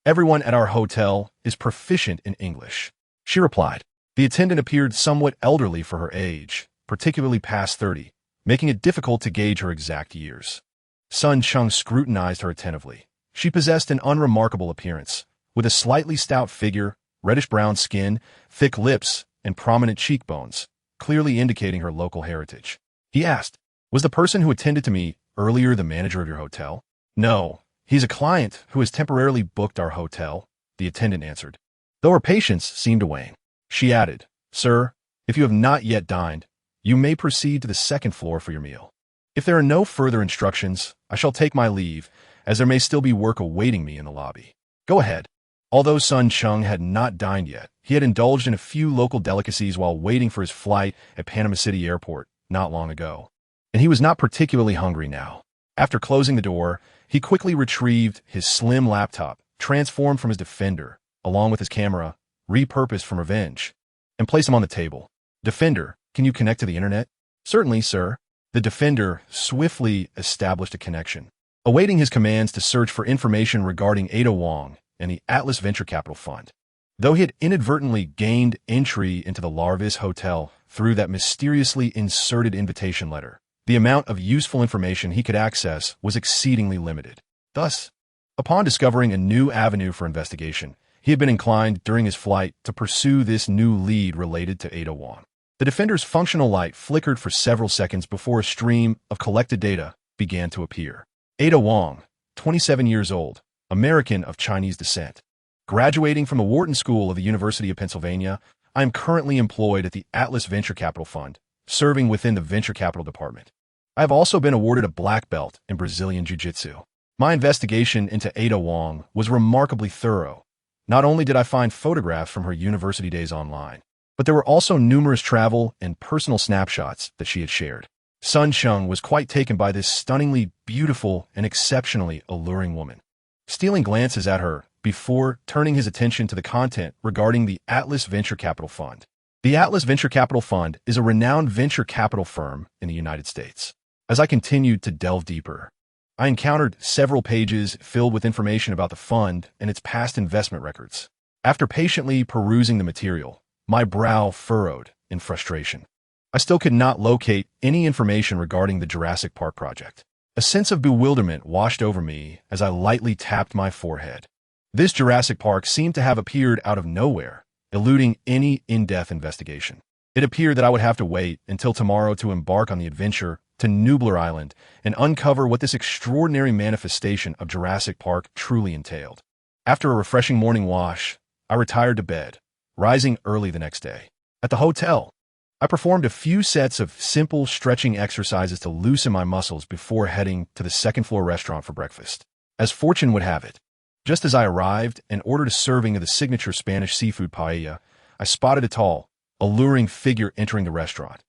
Everyone at our hotel is proficient in English," she replied. The attendant appeared somewhat elderly for her age, particularly past 30, making it difficult to gauge her exact years. Sun Cheng scrutinized her attentively. She possessed an unremarkable appearance, with a slightly stout figure, reddish-brown skin, thick lips, and prominent cheekbones, clearly indicating her local heritage. He asked, "Was the person who attended to me earlier the manager of your hotel?" "No, he's a client who has temporarily booked our hotel," the attendant answered. Though her patience seemed to wane, she added, "Sir, if you have not yet dined, you may proceed to the 2nd floor for your meal. If there are no further instructions, I shall take my leave, as there may still be work awaiting me in the lobby. Go ahead." Although Sun Cheng had not dined yet, he had indulged in a few local delicacies while waiting for his flight at Panama City Airport not long ago, and he was not particularly hungry now. After closing the door, he quickly retrieved his slim laptop, transformed from his Defender, along with his camera, repurposed from Revenge, and placed them on the table. "Defender, can you connect to the internet?" "Certainly, sir." The Defender swiftly established a connection, awaiting his commands to search for information regarding Ada Wong and the Atlas Venture Capital Fund. Though he had inadvertently gained entry into the Larvis Hotel through that mysteriously inserted invitation letter, the amount of useful information he could access was exceedingly limited. Thus, upon discovering a new avenue for investigation, he had been inclined during his flight to pursue this new lead related to Ada Wong. The Defender's functional light flickered for several seconds before a stream of collected data began to appear. Ada Wong, 27 years old, American of Chinese descent. Graduating from the Wharton School of the University of Pennsylvania, I am currently employed at the Atlas Venture Capital Fund, serving within the Venture Capital Department. I have also been awarded a black belt in Brazilian Jiu-Jitsu. My investigation into Ada Wong was remarkably thorough. Not only did I find photographs from her university days online, but there were also numerous travel and personal snapshots that she had shared. Sun Cheng was quite taken by this stunningly beautiful and exceptionally alluring woman. Stealing glances at her before turning his attention to the content regarding the Atlas Venture Capital Fund. The Atlas Venture Capital Fund is a renowned venture capital firm in the United States. As I continued to delve deeper, I encountered several pages filled with information about the fund and its past investment records. After patiently perusing the material, my brow furrowed in frustration. I still could not locate any information regarding the Jurassic Park project. A sense of bewilderment washed over me as I lightly tapped my forehead. This Jurassic Park seemed to have appeared out of nowhere, eluding any in-depth investigation. It appeared that I would have to wait until tomorrow to embark on the adventure to Nublar Island and uncover what this extraordinary manifestation of Jurassic Park truly entailed. After a refreshing morning wash, I retired to bed, rising early the next day. At the hotel, I performed a few sets of simple stretching exercises to loosen my muscles before heading to the second-floor restaurant for breakfast. As fortune would have it, just as I arrived and ordered a serving of the signature Spanish seafood paella, I spotted a tall, alluring figure entering the restaurant,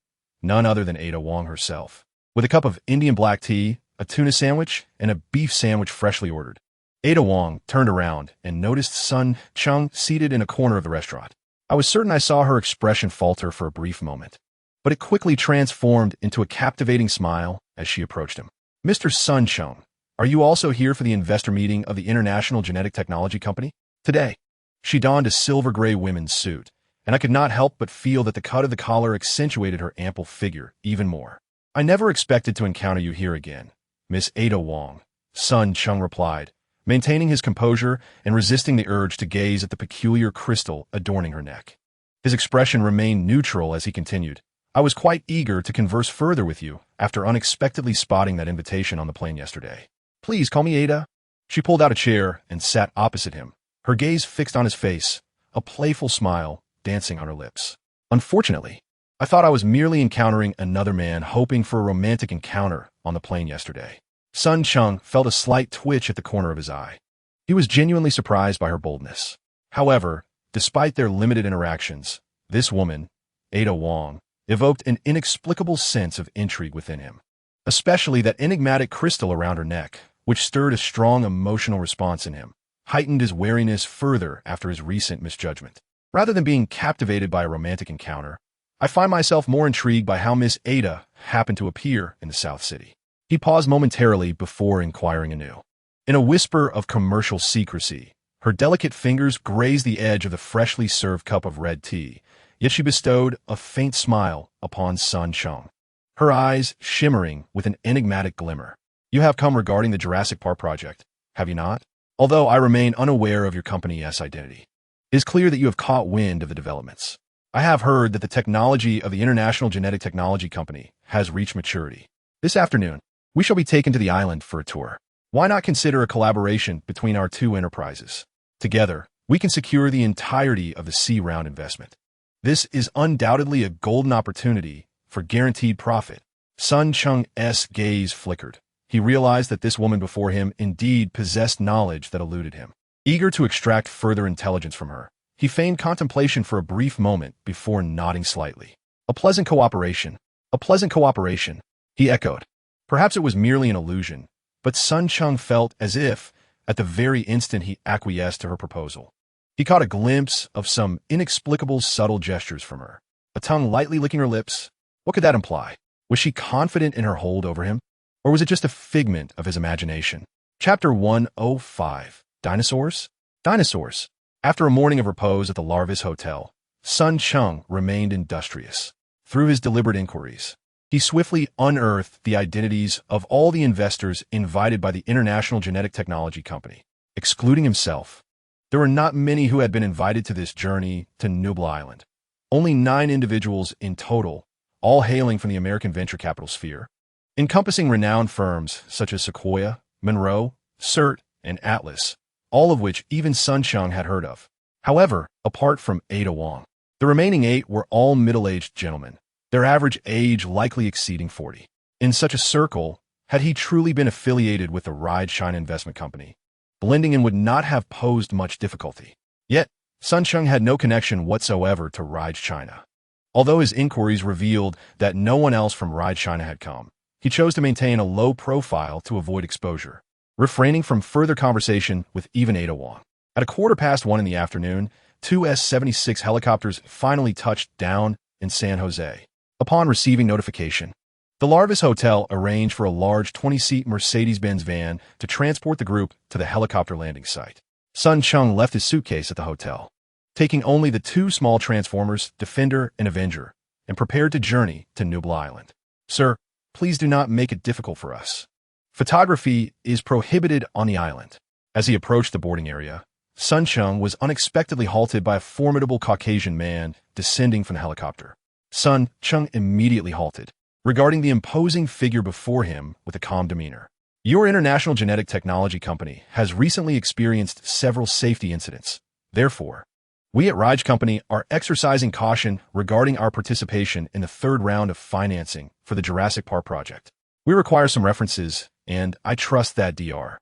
none other than Ada Wong herself. With a cup of Indian black tea, a tuna sandwich, and a beef sandwich freshly ordered, Ada Wong turned around and noticed Sun Cheng seated in a corner of the restaurant. I was certain I saw her expression falter for a brief moment, but it quickly transformed into a captivating smile as she approached him. "Mr. Sun Cheng, are you also here for the investor meeting of the International Genetic Technology Company?" Today, she donned a silver-gray women's suit, and I could not help but feel that the cut of the collar accentuated her ample figure even more. "I never expected to encounter you here again, Miss Ada Wong," Sun Cheng replied, maintaining his composure and resisting the urge to gaze at the peculiar crystal adorning her neck. His expression remained neutral as he continued, "I was quite eager to converse further with you after unexpectedly spotting that invitation on the plane yesterday. Please call me Ada." She pulled out a chair and sat opposite him, her gaze fixed on his face, a playful smile dancing on her lips. "Unfortunately, I thought I was merely encountering another man hoping for a romantic encounter on the plane yesterday." Sun Cheng felt a slight twitch at the corner of his eye. He was genuinely surprised by her boldness. However, despite their limited interactions, this woman, Ada Wong, evoked an inexplicable sense of intrigue within him, especially that enigmatic crystal around her neck, which stirred a strong emotional response in him, heightened his wariness further after his recent misjudgment. Rather than being captivated by a romantic encounter, I find myself more intrigued by how Miss Ada happened to appear in the South City. He paused momentarily before inquiring anew. In a whisper of commercial secrecy, her delicate fingers grazed the edge of the freshly served cup of red tea, yet she bestowed a faint smile upon Sun Cheng, her eyes shimmering with an enigmatic glimmer. "You have come regarding the Jurassic Park project, have you not? Although I remain unaware of your company's identity, it is clear that you have caught wind of the developments. I have heard that the technology of the International Genetic Technology Company has reached maturity. This afternoon, we shall be taken to the island for a tour. Why not consider a collaboration between our two enterprises? Together, we can secure the entirety of the C-round investment. This is undoubtedly a golden opportunity for guaranteed profit." Sun Cheng's gaze flickered. He realized that this woman before him indeed possessed knowledge that eluded him. Eager to extract further intelligence from her, he feigned contemplation for a brief moment before nodding slightly. A pleasant cooperation, he echoed. Perhaps it was merely an illusion, but Sun Cheng felt as if, at the very instant he acquiesced to her proposal, he caught a glimpse of some inexplicable subtle gestures from her, a tongue lightly licking her lips. What could that imply? Was she confident in her hold over him? Or was it just a figment of his imagination? Chapter 105. Dinosaurs? Dinosaurs. After a morning of repose at the Larvis Hotel, Sun Cheng remained industrious. Through his deliberate inquiries, he swiftly unearthed the identities of all the investors invited by the International Genetic Technology Company. Excluding himself, there were not many who had been invited to this journey to Nublar Island. Only 9 individuals in total, all hailing from the American venture capital sphere, encompassing renowned firms such as Sequoia, Monroe, CERT, and Atlas, all of which even Sun Cheng had heard of. However, apart from Ada Wong, the remaining 8 were all middle-aged gentlemen, their average age likely exceeding 40. In such a circle, had he truly been affiliated with the Ride China Investment Company, blending in would not have posed much difficulty. Yet, Sun Cheng had no connection whatsoever to Ride China. Although his inquiries revealed that no one else from Ride China had come, he chose to maintain a low profile to avoid exposure, refraining from further conversation with even Ada Wong. At 1:15 in the afternoon, 2 S-76 helicopters finally touched down in San Jose. Upon receiving notification, the Larvis Hotel arranged for a large 20-seat Mercedes-Benz van to transport the group to the helicopter landing site. Sun Cheng left his suitcase at the hotel, taking only the 2 small Transformers, Defender and Avenger, and prepared to journey to Nublar Island. "Sir, please do not make it difficult for us," Photography is prohibited on the island. As he approached the boarding area, Cheng was unexpectedly halted by a formidable Caucasian man descending from the helicopter. Cheng immediately halted, regarding the imposing figure before him with a calm demeanor. Your international genetic technology company has recently experienced several safety incidents. Therefore, we at Raj Company are exercising caution regarding our participation in the third round of financing for the Jurassic Park project. We require some references, and I trust that Dr.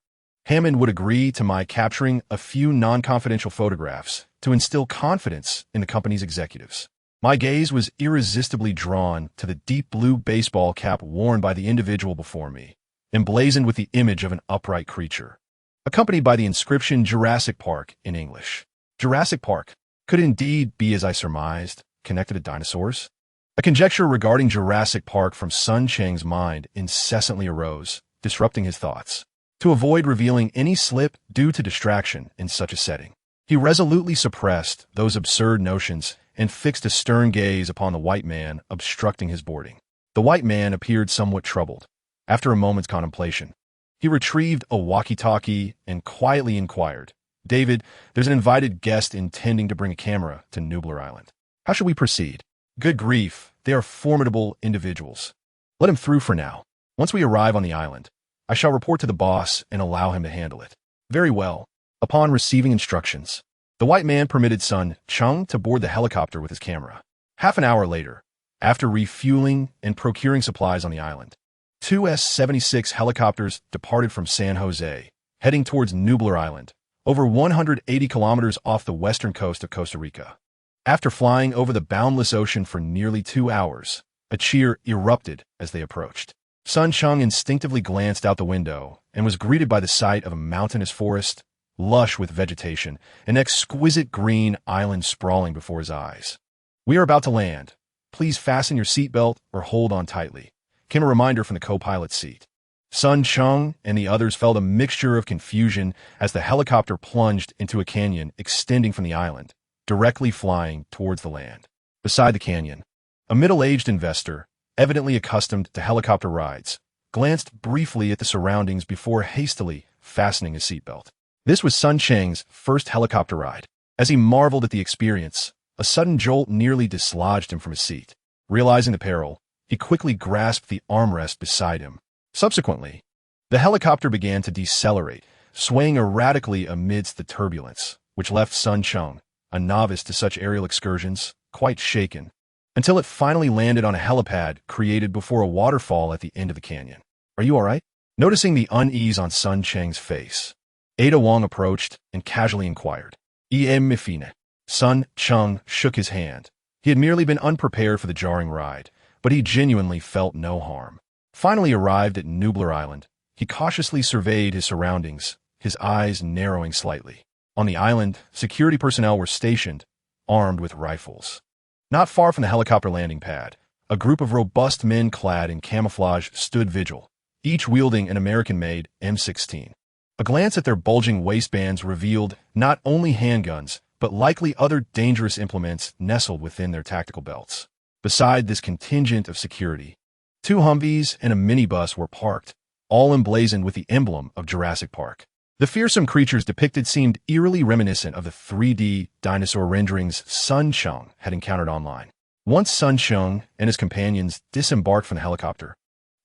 Hammond would agree to my capturing a few non-confidential photographs to instill confidence in the company's executives. My gaze was irresistibly drawn to the deep blue baseball cap worn by the individual before me, emblazoned with the image of an upright creature, accompanied by the inscription Jurassic Park in English. Jurassic Park could indeed be, as I surmised, connected to dinosaurs. A conjecture regarding Jurassic Park from Sun Cheng's mind incessantly arose, disrupting his thoughts. To avoid revealing any slip due to distraction in such a setting, he resolutely suppressed those absurd notions and fixed a stern gaze upon the white man obstructing his boarding. The white man appeared somewhat troubled. After a moment's contemplation, he retrieved a walkie-talkie and quietly inquired, "David, there's an invited guest intending to bring a camera to Nublar Island. How should we proceed?" "Good grief, they are formidable individuals. Let him through for now. Once we arrive on the island, I shall report to the boss and allow him to handle it." "Very well." Upon receiving instructions, the white man permitted Cheng to board the helicopter with his camera. Half an hour later, after refueling and procuring supplies on the island, two S-76 helicopters departed from San Jose, heading towards Nublar Island, over 180 kilometers off the western coast of Costa Rica. After flying over the boundless ocean for nearly 2 hours, a cheer erupted as they approached. Cheng instinctively glanced out the window and was greeted by the sight of a mountainous forest, lush with vegetation, an exquisite green island sprawling before his eyes. "We are about to land. Please fasten your seatbelt or hold on tightly," came a reminder from the co-pilot's seat. Cheng and the others felt a mixture of confusion as the helicopter plunged into a canyon extending from the island, directly flying towards the land. Beside the canyon, a middle-aged investor, evidently accustomed to helicopter rides, glanced briefly at the surroundings before hastily fastening his seatbelt. This was Cheng's first helicopter ride. As he marveled at the experience, a sudden jolt nearly dislodged him from his seat. Realizing the peril, he quickly grasped the armrest beside him. Subsequently, the helicopter began to decelerate, swaying erratically amidst the turbulence, which left Cheng, a novice to such aerial excursions, quite shaken, until it finally landed on a helipad created before a waterfall at the end of the canyon. "Are you all right?" Noticing the unease on Cheng's face, Ada Wong approached and casually inquired. Mifine. Cheng shook his hand. He had merely been unprepared for the jarring ride, but he genuinely felt no harm. Finally arrived at Nublar Island, he cautiously surveyed his surroundings, his eyes narrowing slightly. On the island, security personnel were stationed, armed with rifles. Not far from the helicopter landing pad, a group of robust men clad in camouflage stood vigil, each wielding an American-made M16. A glance at their bulging waistbands revealed not only handguns, but likely other dangerous implements nestled within their tactical belts. Beside this contingent of security, 2 Humvees and a minibus were parked, all emblazoned with the emblem of Jurassic Park. The fearsome creatures depicted seemed eerily reminiscent of the 3D dinosaur renderings Cheng had encountered online. Once Cheng and his companions disembarked from the helicopter,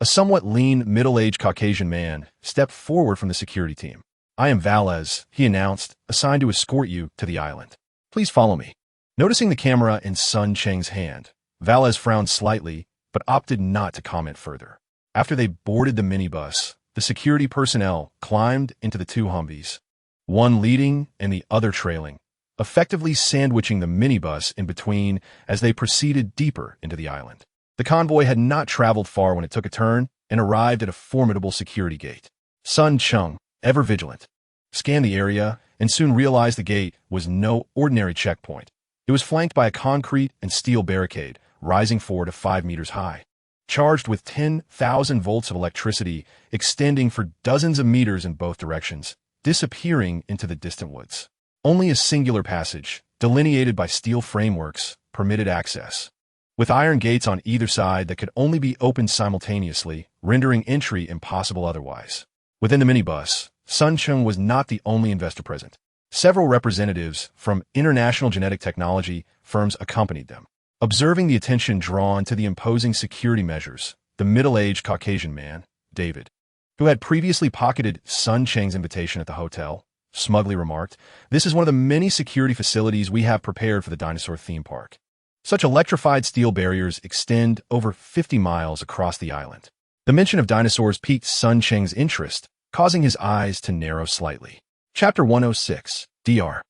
a somewhat lean, middle-aged Caucasian man stepped forward from the security team. "I am Valez," he announced, "assigned to escort you to the island. Please follow me." Noticing the camera in Cheng's hand, Valez frowned slightly, but opted not to comment further. After they boarded the minibus, the security personnel climbed into the 2 Humvees, one leading and the other trailing, effectively sandwiching the minibus in between as they proceeded deeper into the island. The convoy had not traveled far when it took a turn and arrived at a formidable security gate. Cheng, ever vigilant, scanned the area and soon realized the gate was no ordinary checkpoint. It was flanked by a concrete and steel barricade, rising 4 to 5 meters high, charged with 10,000 volts of electricity extending for dozens of meters in both directions, disappearing into the distant woods. Only a singular passage, delineated by steel frameworks, permitted access. With iron gates on either side that could only be opened simultaneously, rendering entry impossible otherwise. Within the minibus, Cheng was not the only investor present. Several representatives from international genetic technology firms accompanied them. Observing the attention drawn to the imposing security measures, the middle-aged Caucasian man, David, who had previously pocketed Cheng's invitation at the hotel, smugly remarked, "This is one of the many security facilities we have prepared for the dinosaur theme park." Such electrified steel barriers extend over 50 miles across the island. The mention of dinosaurs piqued Cheng's interest, causing his eyes to narrow slightly. Chapter 106, Dr.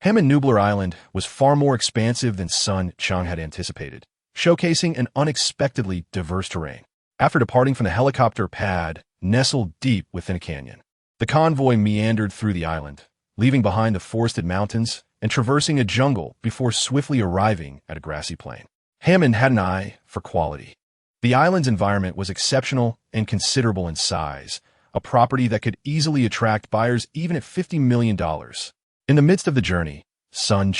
Hammond Island was far more expansive than Cheng had anticipated, showcasing an unexpectedly diverse terrain. After departing from the helicopter pad, nestled deep within a canyon, the convoy meandered through the island, leaving behind the forested mountains and traversing a jungle before swiftly arriving at a grassy plain. Hammond had an eye for quality. The island's environment was exceptional and considerable in size, a property that could easily attract buyers even at $50 million. In the midst of the journey, Cheng,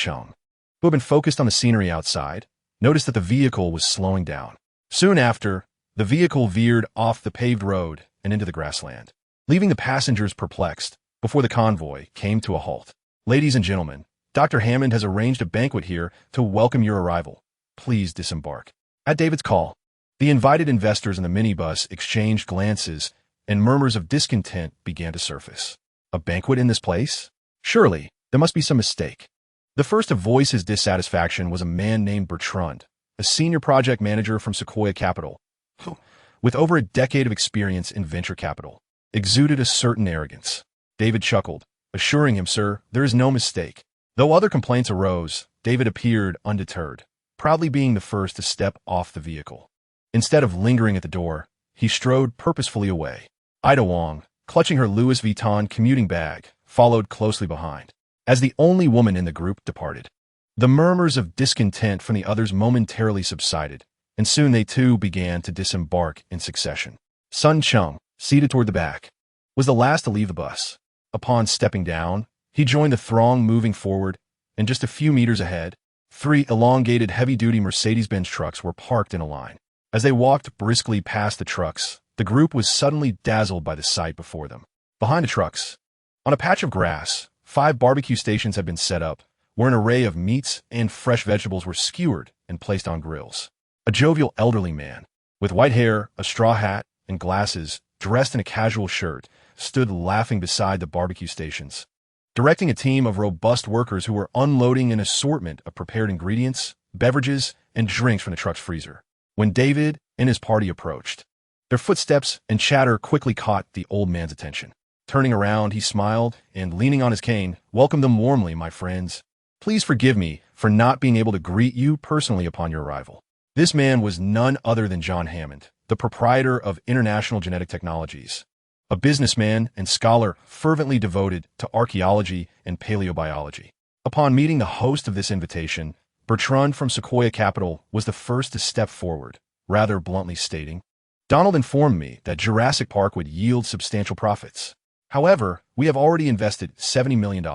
who had been focused on the scenery outside, noticed that the vehicle was slowing down. Soon after, the vehicle veered off the paved road and into the grassland, leaving the passengers perplexed before the convoy came to a halt. "Ladies and gentlemen, Dr. Hammond has arranged a banquet here to welcome your arrival. Please disembark." At David's call, the invited investors in the minibus exchanged glances, and murmurs of discontent began to surface. A banquet in this place? Surely, there must be some mistake. The first to voice his dissatisfaction was a man named Bertrand, a senior project manager from Sequoia Capital, who, with over a decade of experience in venture capital, exuded a certain arrogance. David chuckled, assuring him, "Sir, there is no mistake." Though other complaints arose, David appeared undeterred, proudly being the first to step off the vehicle. Instead of lingering at the door, he strode purposefully away. Ida Wong, clutching her Louis Vuitton commuting bag, followed closely behind. As the only woman in the group departed, the murmurs of discontent from the others momentarily subsided, and soon they too began to disembark in succession. Cheng, seated toward the back, was the last to leave the bus. Upon stepping down, he joined the throng moving forward, and just a few meters ahead, 3 elongated heavy-duty Mercedes-Benz trucks were parked in a line. As they walked briskly past the trucks, the group was suddenly dazzled by the sight before them. Behind the trucks, on a patch of grass, 5 barbecue stations had been set up, where an array of meats and fresh vegetables were skewered and placed on grills. A jovial elderly man, with white hair, a straw hat, and glasses, dressed in a casual shirt, stood laughing beside the barbecue stations, directing a team of robust workers who were unloading an assortment of prepared ingredients, beverages, and drinks from the truck's freezer. When David and his party approached, their footsteps and chatter quickly caught the old man's attention. Turning around, he smiled and, leaning on his cane, welcomed them warmly, "My friends. Please forgive me for not being able to greet you personally upon your arrival." This man was none other than John Hammond, the proprietor of International Genetic Technologies, a businessman and scholar fervently devoted to archaeology and paleobiology. Upon meeting the host of this invitation, Bertrand from Sequoia Capital was the first to step forward, rather bluntly stating, "Donald informed me that Jurassic Park would yield substantial profits. However, we have already invested $70 million,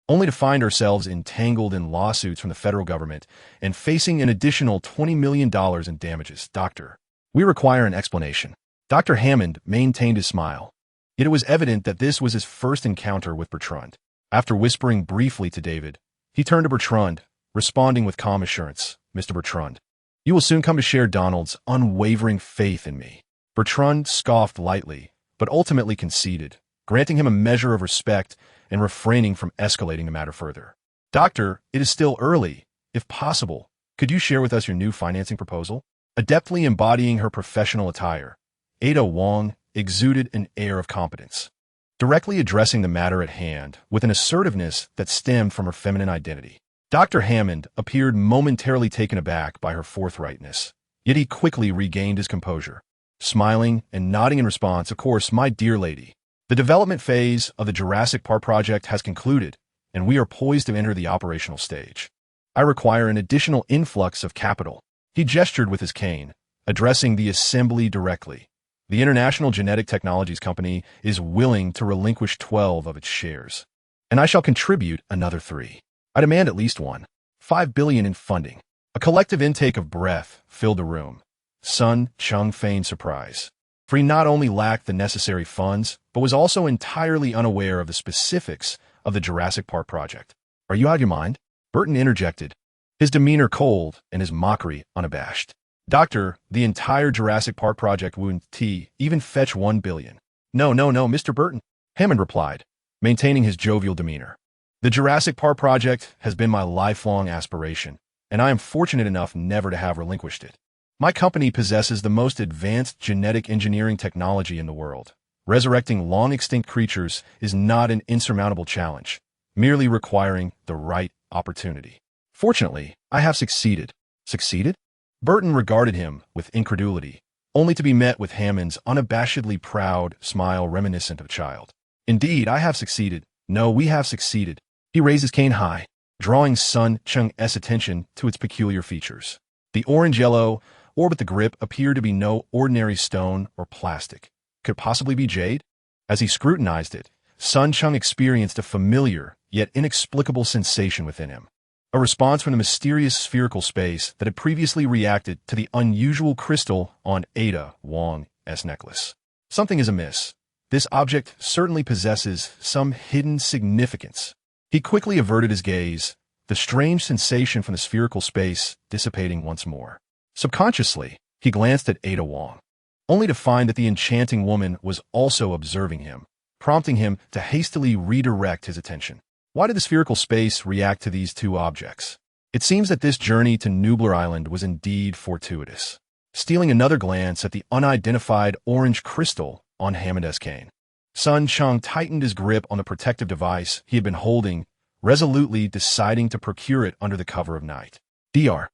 only to find ourselves entangled in lawsuits from the federal government and facing an additional $20 million in damages. Doctor, we require an explanation." Dr. Hammond maintained his smile, yet it was evident that this was his first encounter with Bertrand. After whispering briefly to David, he turned to Bertrand, responding with calm assurance, "Mr. Bertrand, you will soon come to share Donald's unwavering faith in me." Bertrand scoffed lightly, but ultimately conceded, granting him a measure of respect and refraining from escalating the matter further. "Doctor, it is still early. If possible, could you share with us your new financing proposal?" Adeptly embodying her professional attire, Ada Wong exuded an air of competence, directly addressing the matter at hand with an assertiveness that stemmed from her feminine identity. Dr. Hammond appeared momentarily taken aback by her forthrightness, yet he quickly regained his composure, smiling and nodding in response. "Of course, my dear lady. The development phase of the Jurassic Park project has concluded, and we are poised to enter the operational stage. I require an additional influx of capital." He gestured with his cane, addressing the assembly directly. "The International Genetic Technologies Company is willing to relinquish 12 of its shares, and I shall contribute another 3. I demand at least $1.5 billion in funding." A collective intake of breath filled the room. Cheng feigned surprise. for he not only lacked the necessary funds, but was also entirely unaware of the specifics of the Jurassic Park project. "Are you out of your mind?" Burton interjected, his demeanor cold and his mockery unabashed. "Doctor, the entire Jurassic Park project wouldn't even fetch $1 billion. No, Mr. Burton," Hammond replied, maintaining his jovial demeanor. "The Jurassic Park project has been my lifelong aspiration, and I am fortunate enough never to have relinquished it. My company possesses the most advanced genetic engineering technology in the world. Resurrecting long-extinct creatures is not an insurmountable challenge, merely requiring the right opportunity. Fortunately, I have succeeded." "Succeeded?" Burton regarded him with incredulity, only to be met with Hammond's unabashedly proud smile reminiscent of a child. "Indeed, I have succeeded. No, we have succeeded." He raised his cane high, drawing son Cheng's attention to its peculiar features. The orange-yellow orb at the grip appeared to be no ordinary stone or plastic. Could it possibly be jade? As he scrutinized it, Sun Cheng experienced a familiar yet inexplicable sensation within him. A response from the mysterious spherical space that had previously reacted to the unusual crystal on Ada Wong's necklace. Something is amiss. This object certainly possesses some hidden significance. He quickly averted his gaze, the strange sensation from the spherical space dissipating once more. Subconsciously, he glanced at Ada Wong, only to find that the enchanting woman was also observing him, prompting him to hastily redirect his attention. Why did the spherical space react to these two objects? It seems that this journey to Nublar Island was indeed fortuitous. Stealing another glance at the unidentified orange crystal on Hammond's cane, Sun Cheng tightened his grip on the protective device he had been holding, resolutely deciding to procure it under the cover of night. "Dr."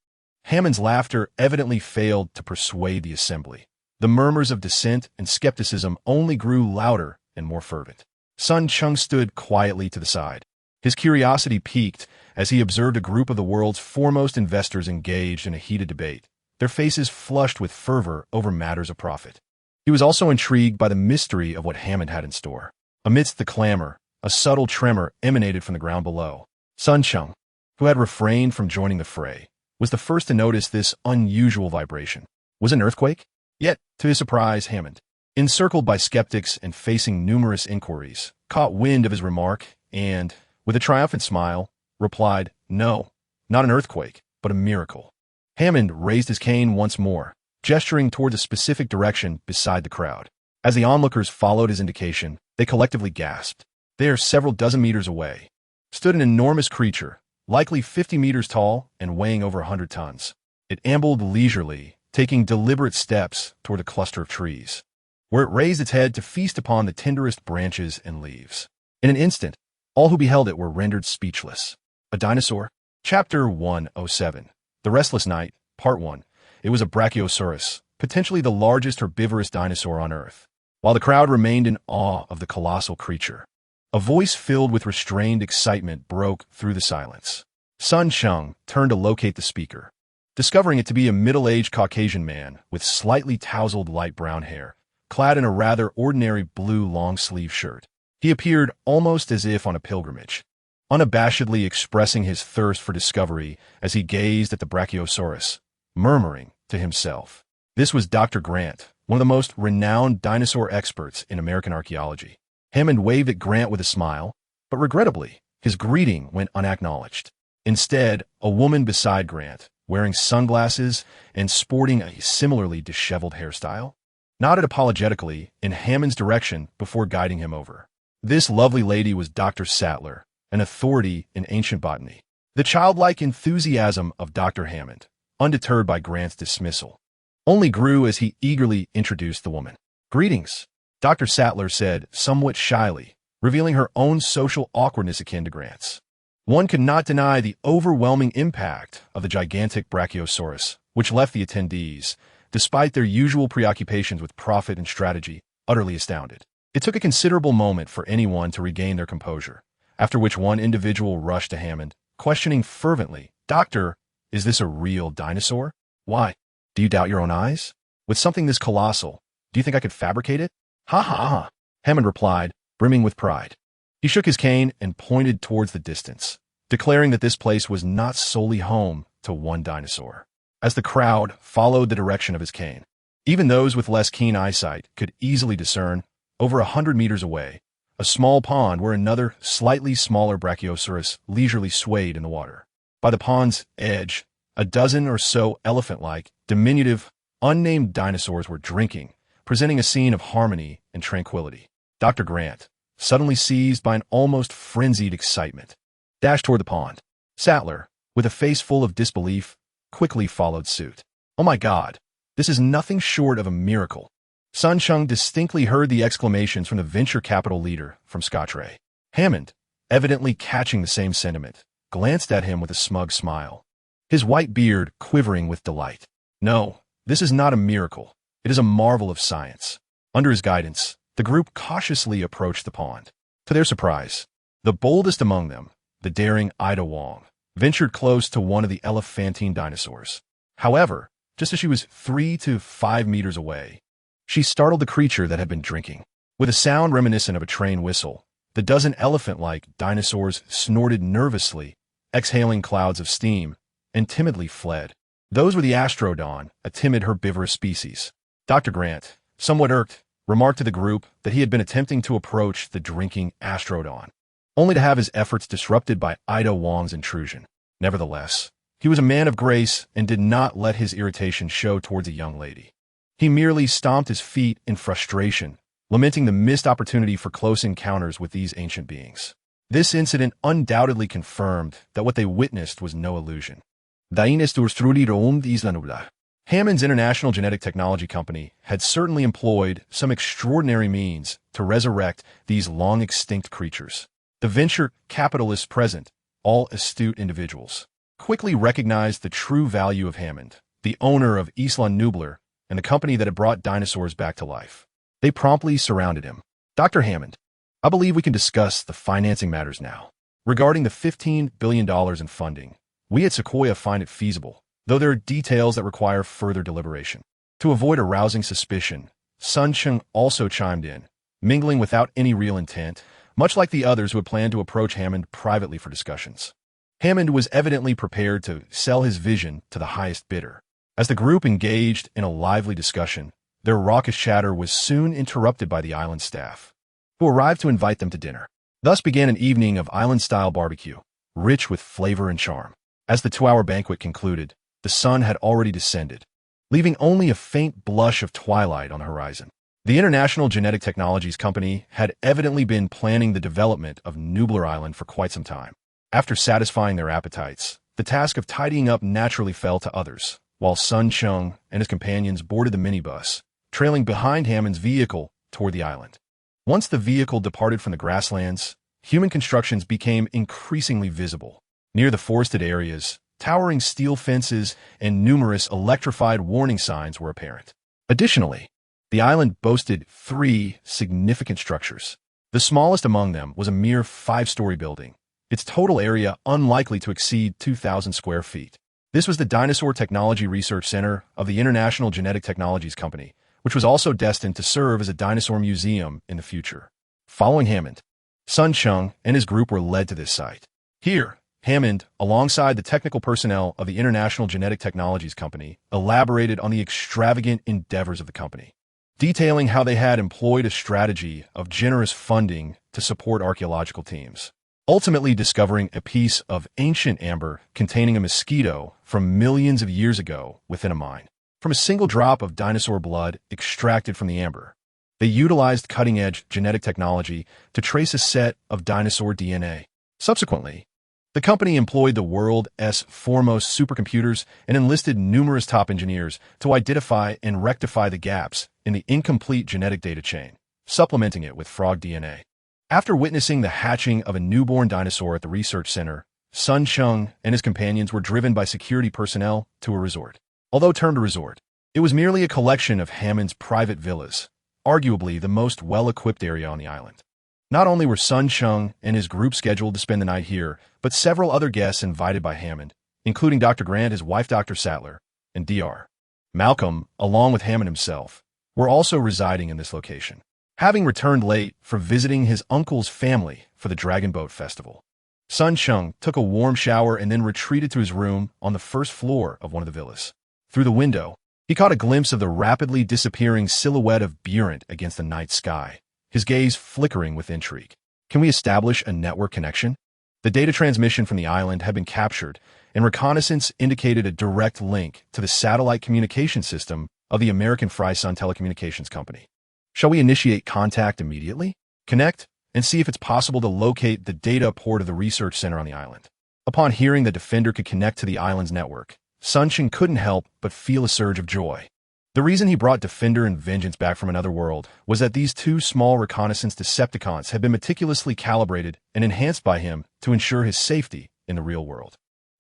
Hammond's laughter evidently failed to persuade the assembly. The murmurs of dissent and skepticism only grew louder and more fervent. Sun Cheng stood quietly to the side. His curiosity piqued as he observed a group of the world's foremost investors engaged in a heated debate, their faces flushed with fervor over matters of profit. He was also intrigued by the mystery of what Hammond had in store. Amidst the clamor, a subtle tremor emanated from the ground below. Sun Cheng, who had refrained from joining the fray, was the first to notice this unusual vibration. Was it an earthquake? Yet, to his surprise, Hammond, encircled by skeptics and facing numerous inquiries, caught wind of his remark and, with a triumphant smile, replied, "No, not an earthquake, but a miracle." Hammond raised his cane once more, gesturing toward a specific direction beside the crowd. As the onlookers followed his indication, they collectively gasped. There, several dozen meters away, stood an enormous creature, likely 50 meters tall and weighing over 100 tons. It ambled leisurely, taking deliberate steps toward a cluster of trees, where it raised its head to feast upon the tenderest branches and leaves. In an instant, all who beheld it were rendered speechless. A dinosaur? Chapter 107. The Restless Night, Part 1. It was a Brachiosaurus, potentially the largest herbivorous dinosaur on Earth. While the crowd remained in awe of the colossal creature, a voice filled with restrained excitement broke through the silence. Sun Cheng turned to locate the speaker, discovering it to be a middle-aged Caucasian man with slightly tousled light brown hair, clad in a rather ordinary blue long-sleeve shirt. He appeared almost as if on a pilgrimage, unabashedly expressing his thirst for discovery as he gazed at the Brachiosaurus, murmuring to himself. This was Dr. Grant, one of the most renowned dinosaur experts in American archaeology. Hammond waved at Grant with a smile, but regrettably, his greeting went unacknowledged. Instead, a woman beside Grant, wearing sunglasses and sporting a similarly disheveled hairstyle, nodded apologetically in Hammond's direction before guiding him over. This lovely lady was Dr. Sattler, an authority in ancient botany. The childlike enthusiasm of Dr. Hammond, undeterred by Grant's dismissal, only grew as he eagerly introduced the woman. "Greetings," Dr. Sattler said somewhat shyly, revealing her own social awkwardness akin to Grant's. One could not deny the overwhelming impact of the gigantic Brachiosaurus, which left the attendees, despite their usual preoccupations with profit and strategy, utterly astounded. It took a considerable moment for anyone to regain their composure, after which one individual rushed to Hammond, questioning fervently, "Doctor, is this a real dinosaur? Why, do you doubt your own eyes? With something this colossal, do you think I could fabricate it?" "Ha ha ha," Hammond replied, brimming with pride. He shook his cane and pointed towards the distance, declaring that this place was not solely home to one dinosaur. As the crowd followed the direction of his cane, Even those with less keen eyesight could easily discern, over 100 meters away, a small pond where another, slightly smaller Brachiosaurus leisurely swayed in the water. By the pond's edge, a dozen or so elephant-like, diminutive, unnamed dinosaurs were drinking, presenting a scene of harmony and tranquility. Dr. Grant, suddenly seized by an almost frenzied excitement, dashed toward the pond. Sattler, with a face full of disbelief, quickly followed suit. "Oh my God, this is nothing short of a miracle." Sun Cheng distinctly heard the exclamations from the venture capital leader from Scotray. Hammond, evidently catching the same sentiment, glanced at him with a smug smile, his white beard quivering with delight. "No, this is not a miracle. It is a marvel of science." Under his guidance, the group cautiously approached the pond. To their surprise, the boldest among them, the daring Ida Wong, ventured close to one of the elephantine dinosaurs. However, just as she was 3 to 5 meters away, she startled the creature that had been drinking. With a sound reminiscent of a train whistle, the dozen elephant-like dinosaurs snorted nervously, exhaling clouds of steam, and timidly fled. Those were the Astrodon, a timid herbivorous species. Dr. Grant, somewhat irked, remarked to the group that he had been attempting to approach the drinking Astrodon, only to have his efforts disrupted by Ida Wong's intrusion. Nevertheless, he was a man of grace and did not let his irritation show towards a young lady. He merely stomped his feet in frustration, lamenting the missed opportunity for close encounters with these ancient beings. This incident undoubtedly confirmed that what they witnessed was no illusion. Hammond's International Genetic Technology Company had certainly employed some extraordinary means to resurrect these long-extinct creatures. The venture capitalists present, all astute individuals, quickly recognized the true value of Hammond, the owner of Island Nublar, and the company that had brought dinosaurs back to life. They promptly surrounded him. "Dr. Hammond, I believe we can discuss the financing matters now. Regarding the $15 billion in funding, we at Sequoia find it feasible, though there are details that require further deliberation." To avoid arousing suspicion, Sun Cheng also chimed in, mingling without any real intent, much like the others who had planned to approach Hammond privately for discussions. Hammond was evidently prepared to sell his vision to the highest bidder. As the group engaged in a lively discussion, their raucous chatter was soon interrupted by the island staff, who arrived to invite them to dinner. Thus began an evening of island-style barbecue, rich with flavor and charm. As the 2-hour banquet concluded, the sun had already descended, leaving only a faint blush of twilight on the horizon. The International Genetic Technologies Company had evidently been planning the development of Nublar Island for quite some time. After satisfying their appetites, the task of tidying up naturally fell to others, while Sun Cheng and his companions boarded the minibus, trailing behind Hammond's vehicle toward the island. Once the vehicle departed from the grasslands, human constructions became increasingly visible. Near the forested areas, towering steel fences and numerous electrified warning signs were apparent. Additionally, the island boasted 3 significant structures. The smallest among them was a mere 5-story building, its total area unlikely to exceed 2,000 square feet. This was the Dinosaur Technology Research Center of the International Genetic Technologies Company, which was also destined to serve as a dinosaur museum in the future. Following Hammond, Sun Cheng and his group were led to this site. Here, Hammond, alongside the technical personnel of the International Genetic Technologies Company, elaborated on the extravagant endeavors of the company, detailing how they had employed a strategy of generous funding to support archaeological teams, ultimately discovering a piece of ancient amber containing a mosquito from millions of years ago within a mine. From a single drop of dinosaur blood extracted from the amber, they utilized cutting-edge genetic technology to trace a set of dinosaur DNA. Subsequently, the company employed the world's foremost supercomputers and enlisted numerous top engineers to identify and rectify the gaps in the incomplete genetic data chain, supplementing it with frog DNA. After witnessing the hatching of a newborn dinosaur at the research center, Sun Cheng and his companions were driven by security personnel to a resort. Although termed a resort, it was merely a collection of Hammond's private villas, arguably the most well-equipped area on the island. Not only were Sun Cheng and his group scheduled to spend the night here, but several other guests invited by Hammond, including Dr. Grant, his wife Dr. Sattler, and Dr. Malcolm, along with Hammond himself, were also residing in this location, having returned late from visiting his uncle's family for the Dragon Boat Festival. Sun Cheng took a warm shower and then retreated to his room on the first floor of one of the villas. Through the window, He caught a glimpse of the rapidly disappearing silhouette of Burent against the night sky, his gaze flickering with intrigue. Can we establish a network connection? The data transmission from the island had been captured, and reconnaissance indicated a direct link to the satellite communication system of the American Fryson Telecommunications Company. Shall we initiate contact immediately? Connect, and see if it's possible to locate the data port of the research center on the island. Upon hearing the Defender could connect to the island's network, Cheng couldn't help but feel a surge of joy. The reason he brought Defender and Vengeance back from another world was that these two small reconnaissance Decepticons had been meticulously calibrated and enhanced by him to ensure his safety in the real world.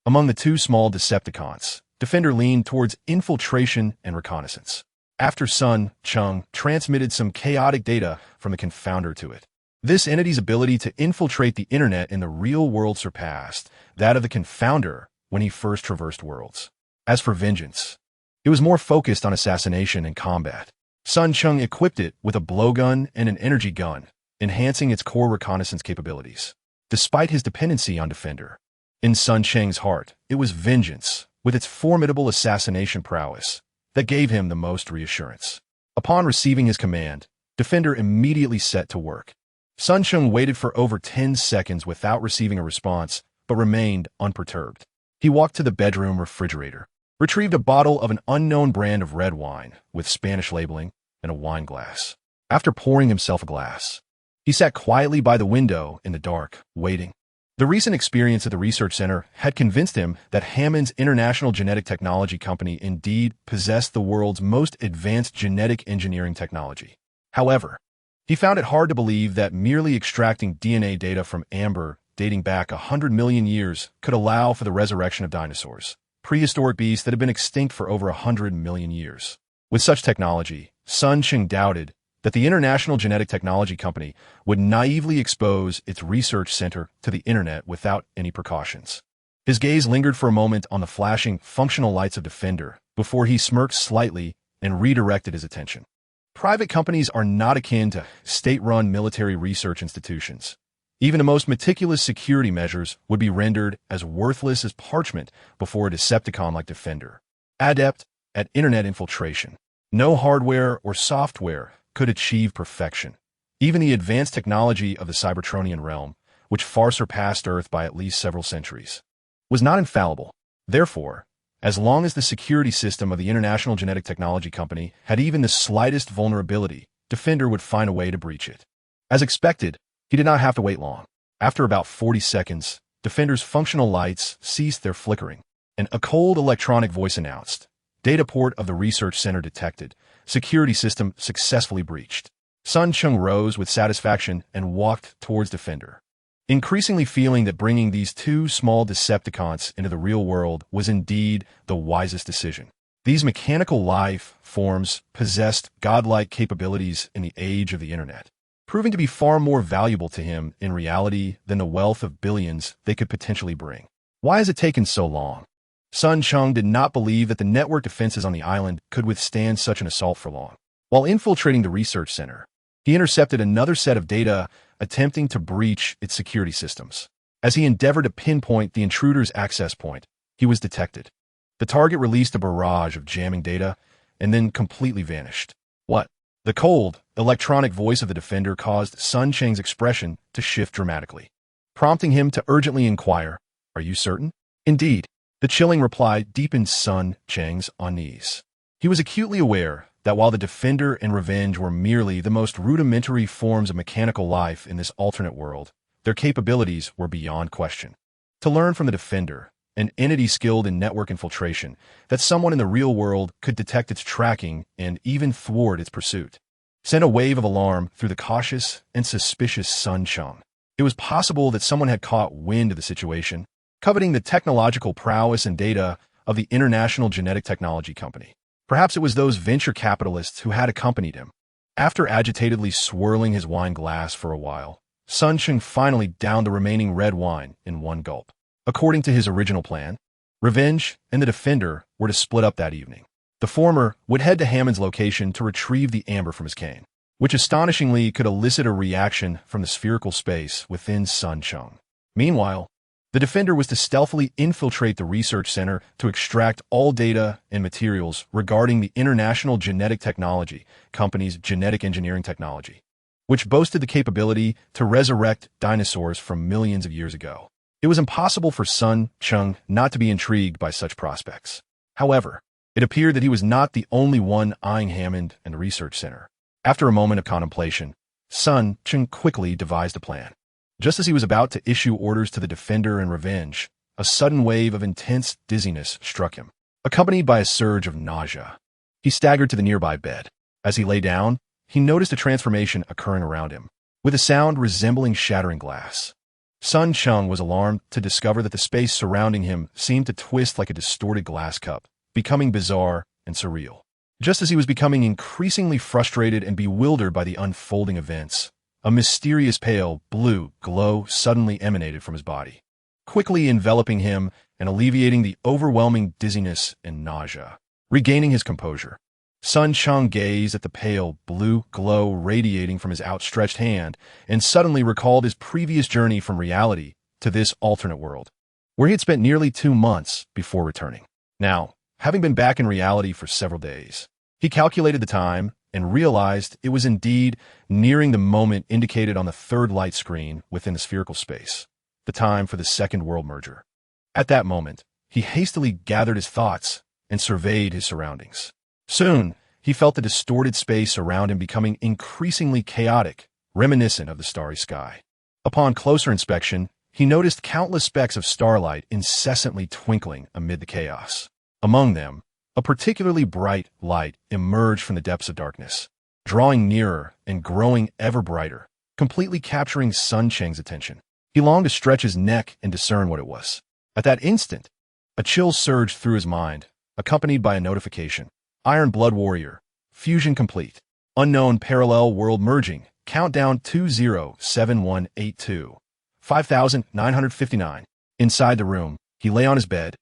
Among the two small Decepticons, Defender leaned towards infiltration and reconnaissance. After Cheng transmitted some chaotic data from the Confounder to it. This entity's ability to infiltrate the internet in the real world surpassed that of the Confounder when he first traversed worlds. As for Vengeance, it was more focused on assassination and combat. Cheng equipped it with a blowgun and an energy gun, enhancing its core reconnaissance capabilities. Despite his dependency on Defender, in Cheng's heart, it was Vengeance, with its formidable assassination prowess, that gave him the most reassurance. Upon receiving his command, Defender immediately set to work. Cheng waited for over 10 seconds without receiving a response, but remained unperturbed. He walked to the bedroom refrigerator, retrieved a bottle of an unknown brand of red wine with Spanish labeling and a wine glass. After pouring himself a glass, he sat quietly by the window in the dark, waiting. The recent experience at the research center had convinced him that Hammond's International Genetic Technology Company indeed possessed the world's most advanced genetic engineering technology. However, he found it hard to believe that merely extracting DNA data from amber dating back 100 million years could allow for the resurrection of dinosaurs, prehistoric beasts that have been extinct for over 100 million years. With such technology, Cheng doubted that the International Genetic Technology Company would naively expose its research center to the internet without any precautions. His gaze lingered for a moment on the flashing, functional lights of Defender before he smirked slightly and redirected his attention. Private companies are not akin to state-run military research institutions. Even the most meticulous security measures would be rendered as worthless as parchment before a Decepticon like Defender. Adept at internet infiltration, no hardware or software could achieve perfection. Even the advanced technology of the Cybertronian realm, which far surpassed Earth by at least several centuries, was not infallible. Therefore, as long as the security system of the International Genetic Technology Company had even the slightest vulnerability, Defender would find a way to breach it. As expected, he did not have to wait long. After about 40 seconds, Defender's functional lights ceased their flickering, and a cold electronic voice announced, "Data port of the research center detected. Security system successfully breached." Cheng rose with satisfaction and walked towards Defender, increasingly feeling that bringing these two small Decepticons into the real world was indeed the wisest decision. These mechanical life forms possessed godlike capabilities in the age of the internet, proving to be far more valuable to him in reality than the wealth of billions they could potentially bring. Why has it taken so long? Cheng did not believe that the network defenses on the island could withstand such an assault for long. While infiltrating the research center, he intercepted another set of data attempting to breach its security systems. As he endeavored to pinpoint the intruder's access point, he was detected. The target released a barrage of jamming data and then completely vanished. What? The cold, electronic voice of the Defender caused Cheng's expression to shift dramatically, prompting him to urgently inquire, "Are you certain?" "Indeed." The chilling reply deepened Cheng's unease. He was acutely aware that while the Defender and Revenge were merely the most rudimentary forms of mechanical life in this alternate world, their capabilities were beyond question. To learn from the Defender, an entity skilled in network infiltration, that someone in the real world could detect its tracking and even thwart its pursuit, sent a wave of alarm through the cautious and suspicious Cheng. It was possible that someone had caught wind of the situation, coveting the technological prowess and data of the International Genetic Technology Company. Perhaps it was those venture capitalists who had accompanied him. After agitatedly swirling his wine glass for a while, Cheng finally downed the remaining red wine in one gulp. According to his original plan, Revenge and the Defender were to split up that evening. The former would head to Hammond's location to retrieve the amber from his cane, which astonishingly could elicit a reaction from the spherical space within Cheng. Meanwhile, The defender was to stealthily infiltrate the research center to extract all data and materials regarding the International Genetic Technology Company's genetic engineering technology, which boasted the capability to resurrect dinosaurs from millions of years ago. It was impossible for son Cheng not to be intrigued by such prospects. However, it appeared that he was not the only one eyeing Hammond and the research center. After a moment of contemplation, son Cheng quickly devised a plan. Just as he was about to issue orders to the defender and revenge, a sudden wave of intense dizziness struck him, accompanied by a surge of nausea. He staggered to the nearby bed. As he lay down, he noticed a transformation occurring around him, with a sound resembling shattering glass. Son Cheng was alarmed to discover that the space surrounding him seemed to twist like a distorted glass cup, becoming bizarre and surreal. Just as he was becoming increasingly frustrated and bewildered by the unfolding events, a mysterious pale blue glow suddenly emanated from his body, quickly enveloping him and alleviating the overwhelming dizziness and nausea. Regaining his composure, Son Cheng gazed at the pale blue glow radiating from his outstretched hand and suddenly recalled his previous journey from reality to this alternate world, where he had spent nearly 2 months before returning. Now, having been back in reality for several days, he calculated the time and realized it was indeed nearing the moment indicated on the third light screen within the spherical space, the time for the second world merger. At that moment, he hastily gathered his thoughts and surveyed his surroundings. Soon, he felt the distorted space around him becoming increasingly chaotic, reminiscent of the starry sky. Upon closer inspection, he noticed countless specks of starlight incessantly twinkling amid the chaos. Among them, a particularly bright light emerged from the depths of darkness, drawing nearer and growing ever brighter, completely capturing Son Cheng's attention. He longed to stretch his neck and discern what it was. At that instant, a chill surged through his mind, accompanied by a notification. Iron Blood Warrior. Fusion complete. Unknown parallel world merging. Countdown 207182. 5959. Inside the room, he lay on his bed,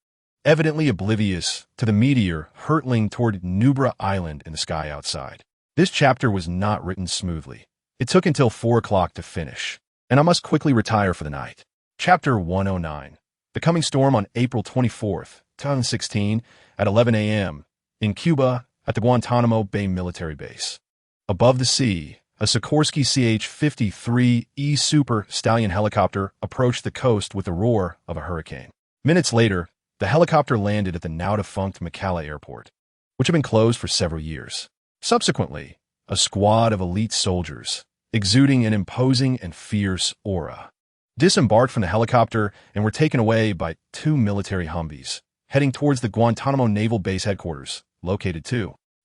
evidently oblivious to the meteor hurtling toward Nubra Island in the sky outside. This chapter was not written smoothly. It took until 4 o'clock to finish, and I must quickly retire for the night. Chapter 109. The Coming Storm on April 24th, 2016, at 11 a.m. in Cuba at the Guantanamo Bay military base. Above the sea, a Sikorsky CH-53E Super Stallion helicopter approached the coast with the roar of a hurricane. Minutes later, the helicopter landed at the now-defunct McCalla Airport, which had been closed for several years. Subsequently, a squad of elite soldiers, exuding an imposing and fierce aura, disembarked from the helicopter and were taken away by 2 military Humvees, heading towards the Guantanamo Naval Base headquarters, located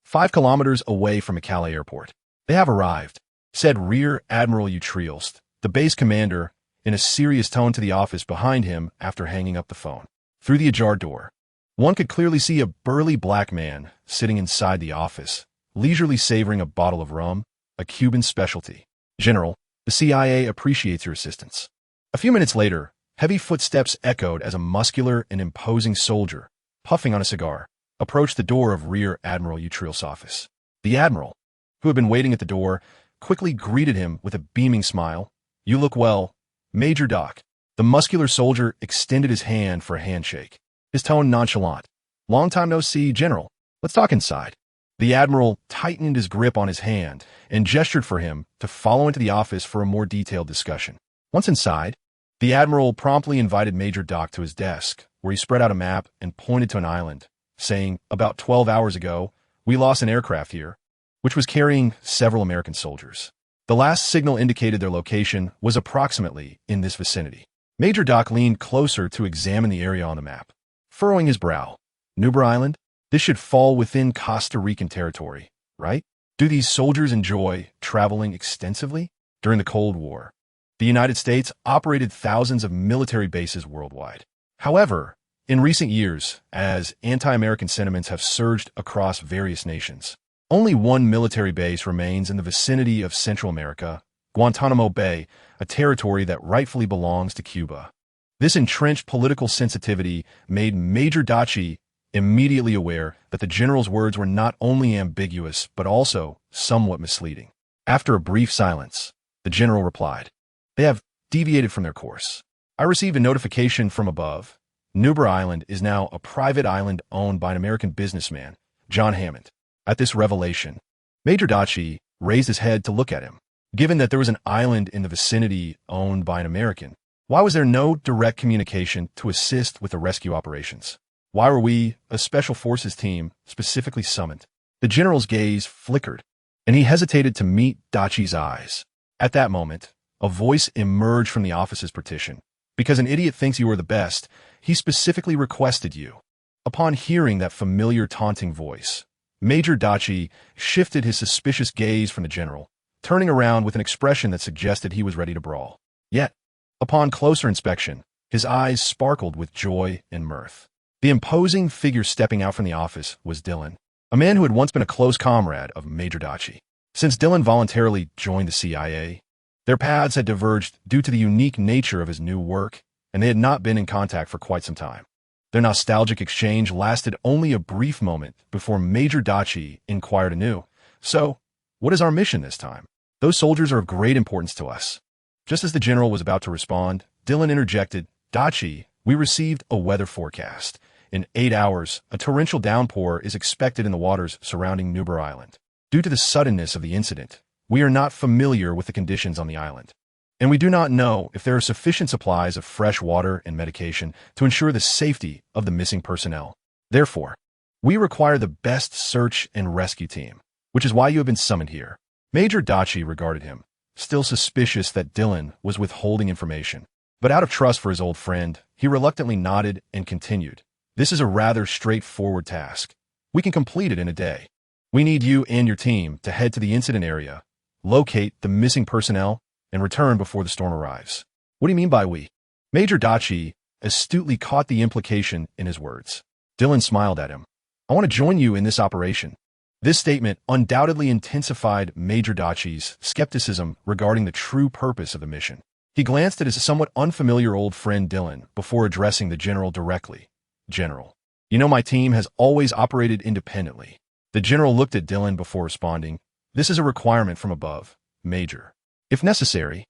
5 kilometers away from McCalla Airport. "They have arrived," said Rear Admiral Utrielst, the base commander, in a serious tone to the office behind him after hanging up the phone. Through the ajar door, one could clearly see a burly black man sitting inside the office, leisurely savoring a bottle of rum, a Cuban specialty. "General, the CIA appreciates your assistance." A few minutes later, heavy footsteps echoed as a muscular and imposing soldier, puffing on a cigar, approached the door of Rear Admiral Utriel's office. The admiral, who had been waiting at the door, quickly greeted him with a beaming smile. "You look well, Major Doc." The muscular soldier extended his hand for a handshake, his tone nonchalant. "Long time no see, General. Let's talk inside." The admiral tightened his grip on his hand and gestured for him to follow into the office for a more detailed discussion. Once inside, the admiral promptly invited Major Doc to his desk, where he spread out a map and pointed to an island, saying, "About 12 hours ago, we lost an aircraft here, which was carrying several American soldiers. The last signal indicated their location was approximately in this vicinity." Major Doc leaned closer to examine the area on the map, furrowing his brow. "Nubra Island? This should fall within Costa Rican territory, right? Do these soldiers enjoy traveling extensively? During the Cold War, the United States operated thousands of military bases worldwide. However, in recent years, as anti-American sentiments have surged across various nations, only one military base remains in the vicinity of Central America, Guantanamo Bay, a territory that rightfully belongs to Cuba. This entrenched political sensitivity made Major Daci immediately aware that the general's words were not only ambiguous but also somewhat misleading. After a brief silence, the general replied, "They have deviated from their course. I received a notification from above. Nubra Island is now a private island owned by an American businessman, John Hammond. At this revelation, Major Dachi raised his head to look at him. Given that there was an island in the vicinity owned by an American, why was there no direct communication to assist with the rescue operations? Why were we, a special forces team, specifically summoned? The general's gaze flickered, and he hesitated to meet Dachi's eyes. At that moment, a voice emerged from the office's partition. Because an idiot thinks you are the best, he specifically requested you. Upon hearing that familiar taunting voice, Major Dachi shifted his suspicious gaze from the general, turning around with an expression that suggested he was ready to brawl. Yet, upon closer inspection, his eyes sparkled with joy and mirth. The imposing figure stepping out from the office was Dylan, a man who had once been a close comrade of Major Dachi. Since Dylan voluntarily joined the CIA, their paths had diverged due to the unique nature of his new work, and they had not been in contact for quite some time. Their nostalgic exchange lasted only a brief moment before Major Dachi inquired anew, "So, what is our mission this time? Those soldiers are of great importance to us." Just as the general was about to respond, Dylan interjected, "Dachi, we received a weather forecast. In 8 hours, a torrential downpour is expected in the waters surrounding Nubra Island. Due to the suddenness of the incident, we are not familiar with the conditions on the island, and we do not know if there are sufficient supplies of fresh water and medication to ensure the safety of the missing personnel. Therefore, we require the best search and rescue team, which is why you have been summoned here." Major Dachi regarded him, still suspicious that Dylan was withholding information. But out of trust for his old friend, he reluctantly nodded and continued, "This is a rather straightforward task. We can complete it in a day. We need you and your team to head to the incident area, locate the missing personnel, and return before the storm arrives." "What do you mean by we?" Major Dachi astutely caught the implication in his words. Dylan smiled at him. "I want to join you in this operation." This statement undoubtedly intensified Major Dachi's skepticism regarding the true purpose of the mission. He glanced at his somewhat unfamiliar old friend Dylan before addressing the general directly. "General, you know my team has always operated independently." The general looked at Dylan before responding, "This is a requirement from above, Major. If necessary,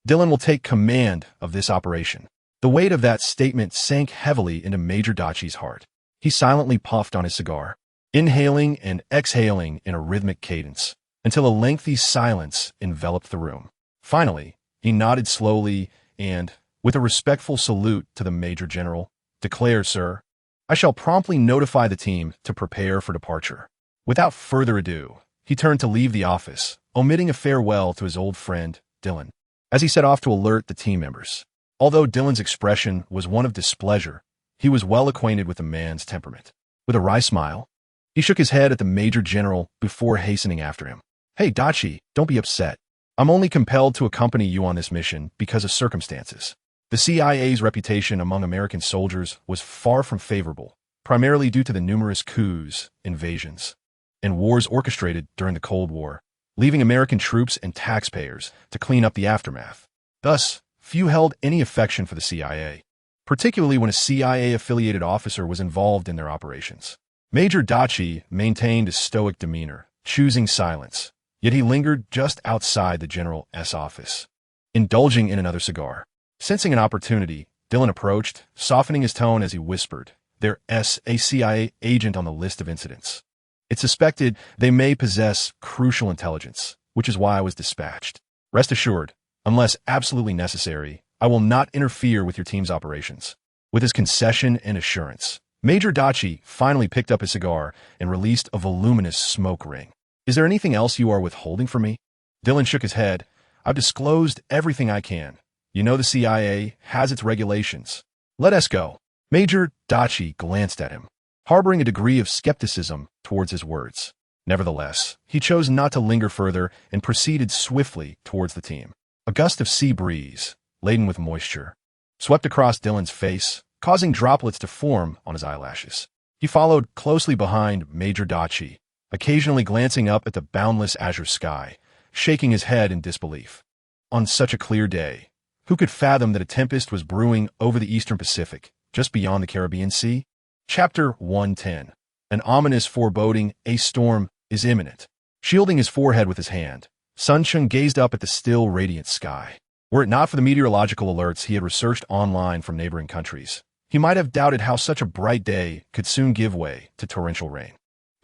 Dylan will take command of this operation." The weight of that statement sank heavily into Major Dachi's heart. He silently puffed on his cigar, inhaling and exhaling in a rhythmic cadence, until a lengthy silence enveloped the room. Finally, he nodded slowly and, with a respectful salute to the Major General, declared, "Sir, I shall promptly notify the team to prepare for departure." Without further ado, he turned to leave the office, omitting a farewell to his old friend, Dylan, as he set off to alert the team members. Although Dylan's expression was one of displeasure, he was well acquainted with the man's temperament. With a wry smile, he shook his head at the Major General before hastening after him. "Hey, Dachi, don't be upset. I'm only compelled to accompany you on this mission because of circumstances." The CIA's reputation among American soldiers was far from favorable, primarily due to the numerous coups, invasions, and wars orchestrated during the Cold War, leaving American troops and taxpayers to clean up the aftermath. Thus, few held any affection for the CIA, particularly when a CIA-affiliated officer was involved in their operations. Major Dachi maintained a stoic demeanor, choosing silence, yet he lingered just outside the General's office, indulging in another cigar. Sensing an opportunity, Dylan approached, softening his tone as he whispered, "There's a CIA agent on the list of incidents. It's suspected they may possess crucial intelligence, which is why I was dispatched. Rest assured, unless absolutely necessary, I will not interfere with your team's operations." With his concession and assurance, Major Dachi finally picked up his cigar and released a voluminous smoke ring. "Is there anything else you are withholding from me?" Dylan shook his head. "I've disclosed everything I can. You know the CIA has its regulations. Let us go." Major Dachi glanced at him, harboring a degree of skepticism towards his words. Nevertheless, he chose not to linger further and proceeded swiftly towards the team. A gust of sea breeze, laden with moisture, swept across Dylan's face, causing droplets to form on his eyelashes. He followed closely behind Major Dachi, occasionally glancing up at the boundless azure sky, shaking his head in disbelief. On such a clear day, who could fathom that a tempest was brewing over the eastern Pacific, just beyond the Caribbean Sea? Chapter 110. An ominous foreboding, a storm is imminent. Shielding his forehead with his hand, Cheng gazed up at the still radiant sky. Were it not for the meteorological alerts he had researched online from neighboring countries, he might have doubted how such a bright day could soon give way to torrential rain.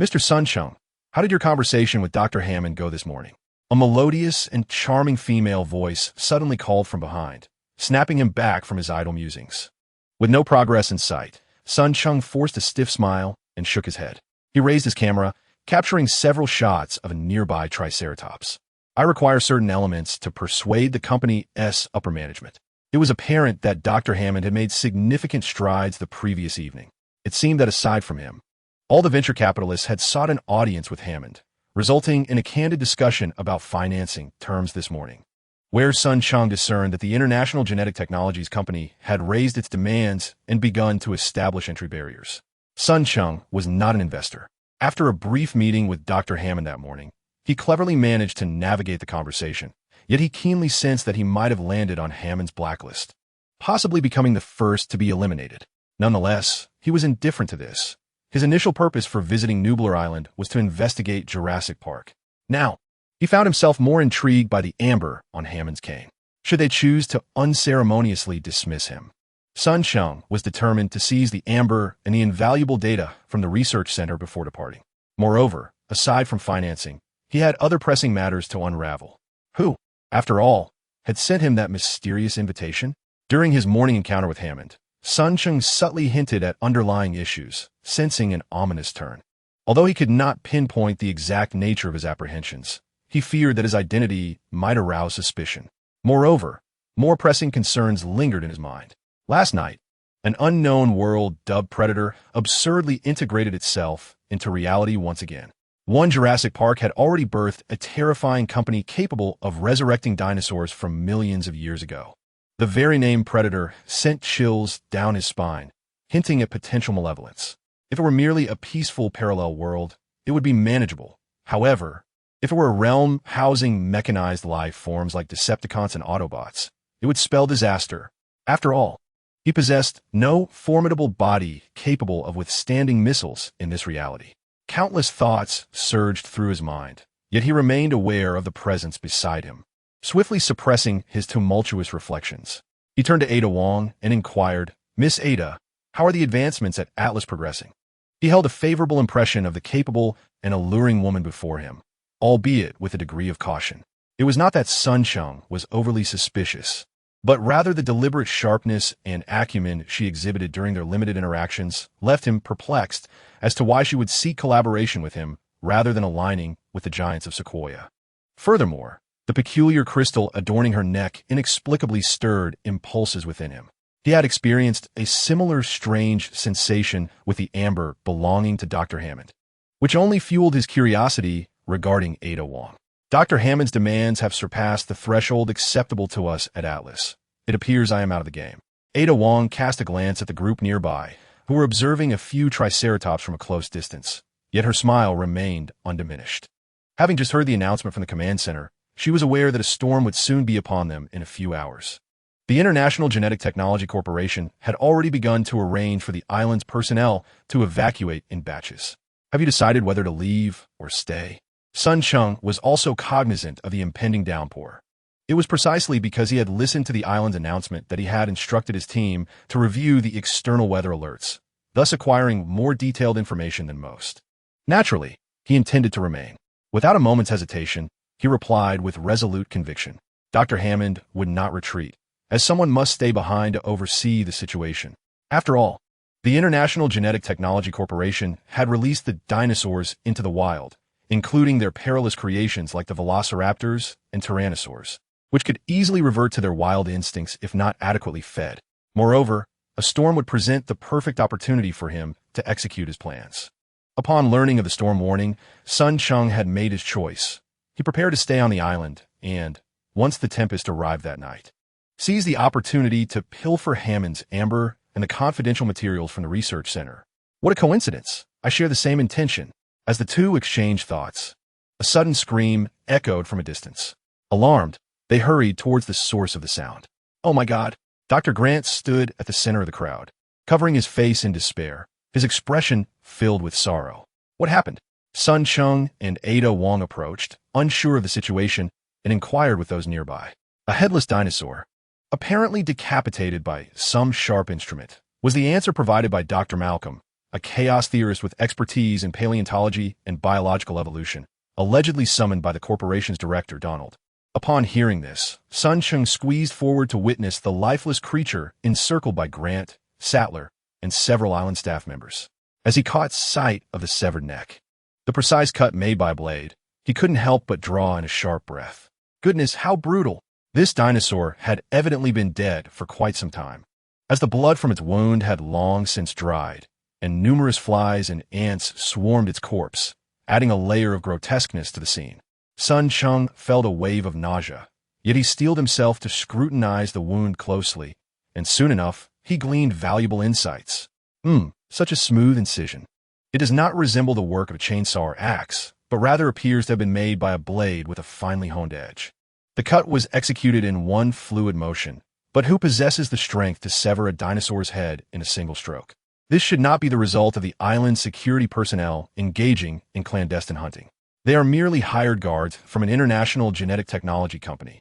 Mr. Sun Cheng, how did your conversation with Dr. Hammond go this morning? A melodious and charming female voice suddenly called from behind, snapping him back from his idle musings. With no progress in sight, Sun Cheng forced a stiff smile and shook his head. He raised his camera, capturing several shots of a nearby triceratops. I require certain elements to persuade the company's upper management. It was apparent that Dr. Hammond had made significant strides the previous evening. It seemed that aside from him, all the venture capitalists had sought an audience with Hammond, resulting in a candid discussion about financing terms this morning, where Sun Cheng discerned that the International Genetic Technologies Company had raised its demands and begun to establish entry barriers. Sun Cheng was not an investor. After a brief meeting with Dr. Hammond that morning, he cleverly managed to navigate the conversation, yet he keenly sensed that he might have landed on Hammond's blacklist, possibly becoming the first to be eliminated. Nonetheless, he was indifferent to this. His initial purpose for visiting Nublar Island was to investigate Jurassic Park. Now, he found himself more intrigued by the amber on Hammond's cane. Should they choose to unceremoniously dismiss him, Sun Cheng was determined to seize the amber and the invaluable data from the research center before departing. Moreover, aside from financing, he had other pressing matters to unravel. Who, after all, had sent him that mysterious invitation? During his morning encounter with Hammond, Sun Cheng subtly hinted at underlying issues, sensing an ominous turn. Although he could not pinpoint the exact nature of his apprehensions, he feared that his identity might arouse suspicion. Moreover, more pressing concerns lingered in his mind. Last night, an unknown world dubbed Predator absurdly integrated itself into reality once again. One Jurassic Park had already birthed a terrifying company capable of resurrecting dinosaurs from millions of years ago. The very name Predator sent chills down his spine, hinting at potential malevolence. If it were merely a peaceful parallel world, it would be manageable. However, if it were a realm housing mechanized life forms like Decepticons and Autobots, it would spell disaster. After all, he possessed no formidable body capable of withstanding missiles in this reality. Countless thoughts surged through his mind, yet he remained aware of the presence beside him, swiftly suppressing his tumultuous reflections. He turned to Ada Wong and inquired, "Miss Ada, how are the advancements at Atlas progressing?" He held a favorable impression of the capable and alluring woman before him, albeit with a degree of caution. It was not that Sun Cheng was overly suspicious, but rather the deliberate sharpness and acumen she exhibited during their limited interactions left him perplexed as to why she would seek collaboration with him rather than aligning with the giants of Sequoia. Furthermore, the peculiar crystal adorning her neck inexplicably stirred impulses within him. He had experienced a similar strange sensation with the amber belonging to Dr. Hammond, which only fueled his curiosity regarding Ada Wong. Dr. Hammond's demands have surpassed the threshold acceptable to us at Atlas. It appears I am out of the game. Ada Wong cast a glance at the group nearby, who were observing a few triceratops from a close distance, yet her smile remained undiminished. Having just heard the announcement from the command center, she was aware that a storm would soon be upon them in a few hours. The International Genetic Technology Corporation had already begun to arrange for the island's personnel to evacuate in batches. Have you decided whether to leave or stay? Sun Cheng was also cognizant of the impending downpour. It was precisely because he had listened to the island's announcement that he had instructed his team to review the external weather alerts, thus acquiring more detailed information than most. Naturally, he intended to remain. Without a moment's hesitation, he replied with resolute conviction. Dr. Hammond would not retreat, as someone must stay behind to oversee the situation. After all, the International Genetic Technology Corporation had released the dinosaurs into the wild, including their perilous creations like the velociraptors and tyrannosaurs, which could easily revert to their wild instincts if not adequately fed. Moreover, a storm would present the perfect opportunity for him to execute his plans. Upon learning of the storm warning, Sun Cheng had made his choice. He prepared to stay on the island and, once the tempest arrived that night, seized the opportunity to pilfer Hammond's amber and the confidential materials from the research center. What a coincidence! I share the same intention. As the two exchanged thoughts, a sudden scream echoed from a distance. Alarmed, they hurried towards the source of the sound. "Oh my God!" Dr. Grant stood at the center of the crowd, covering his face in despair, his expression filled with sorrow. What happened? Sun Cheng and Ada Wong approached, unsure of the situation, and inquired with those nearby. A headless dinosaur, apparently decapitated by some sharp instrument, was the answer provided by Dr. Malcolm, a chaos theorist with expertise in paleontology and biological evolution, allegedly summoned by the corporation's director, Donald. Upon hearing this, Cheng squeezed forward to witness the lifeless creature encircled by Grant, Sattler, and several island staff members. As he caught sight of the severed neck, the precise cut made by a blade, he couldn't help but draw in a sharp breath. Goodness, how brutal! This dinosaur had evidently been dead for quite some time, as the blood from its wound had long since dried, and numerous flies and ants swarmed its corpse, adding a layer of grotesqueness to the scene. Cheng felt a wave of nausea, yet he steeled himself to scrutinize the wound closely, and soon enough, he gleaned valuable insights. Such a smooth incision. It does not resemble the work of a chainsaw or axe, but rather appears to have been made by a blade with a finely honed edge. The cut was executed in one fluid motion, but who possesses the strength to sever a dinosaur's head in a single stroke? This should not be the result of the island's security personnel engaging in clandestine hunting. They are merely hired guards from an international genetic technology company,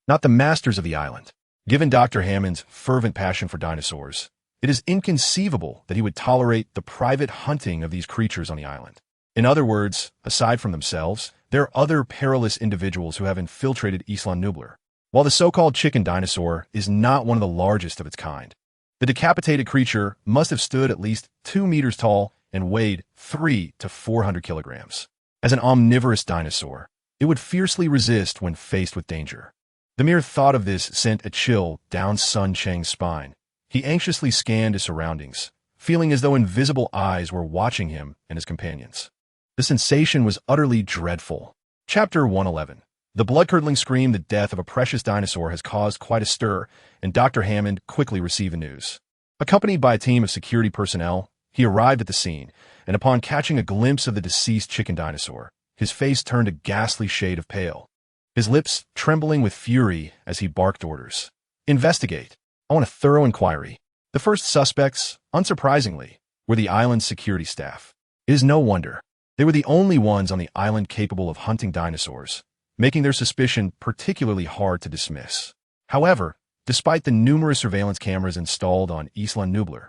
not the masters of the island. Given Dr. Hammond's fervent passion for dinosaurs, it is inconceivable that he would tolerate the private hunting of these creatures on the island. In other words, aside from themselves, there are other perilous individuals who have infiltrated Isla Nublar. While the so-called chicken dinosaur is not one of the largest of its kind, the decapitated creature must have stood at least 2 meters tall and weighed 300 to 400 kilograms. As an omnivorous dinosaur, it would fiercely resist when faced with danger. The mere thought of this sent a chill down Cheng's spine. He anxiously scanned his surroundings, feeling as though invisible eyes were watching him and his companions. The sensation was utterly dreadful. Chapter 111. The blood-curdling scream, the death of a precious dinosaur, has caused quite a stir, and Dr. Hammond quickly received the news. Accompanied by a team of security personnel, he arrived at the scene, and upon catching a glimpse of the deceased chicken dinosaur, his face turned a ghastly shade of pale, his lips trembling with fury as he barked orders. Investigate. I want a thorough inquiry. The first suspects, unsurprisingly, were the island's security staff. It is no wonder. They were the only ones on the island capable of hunting dinosaurs, making their suspicion particularly hard to dismiss. However, despite the numerous surveillance cameras installed on Isla Nublar,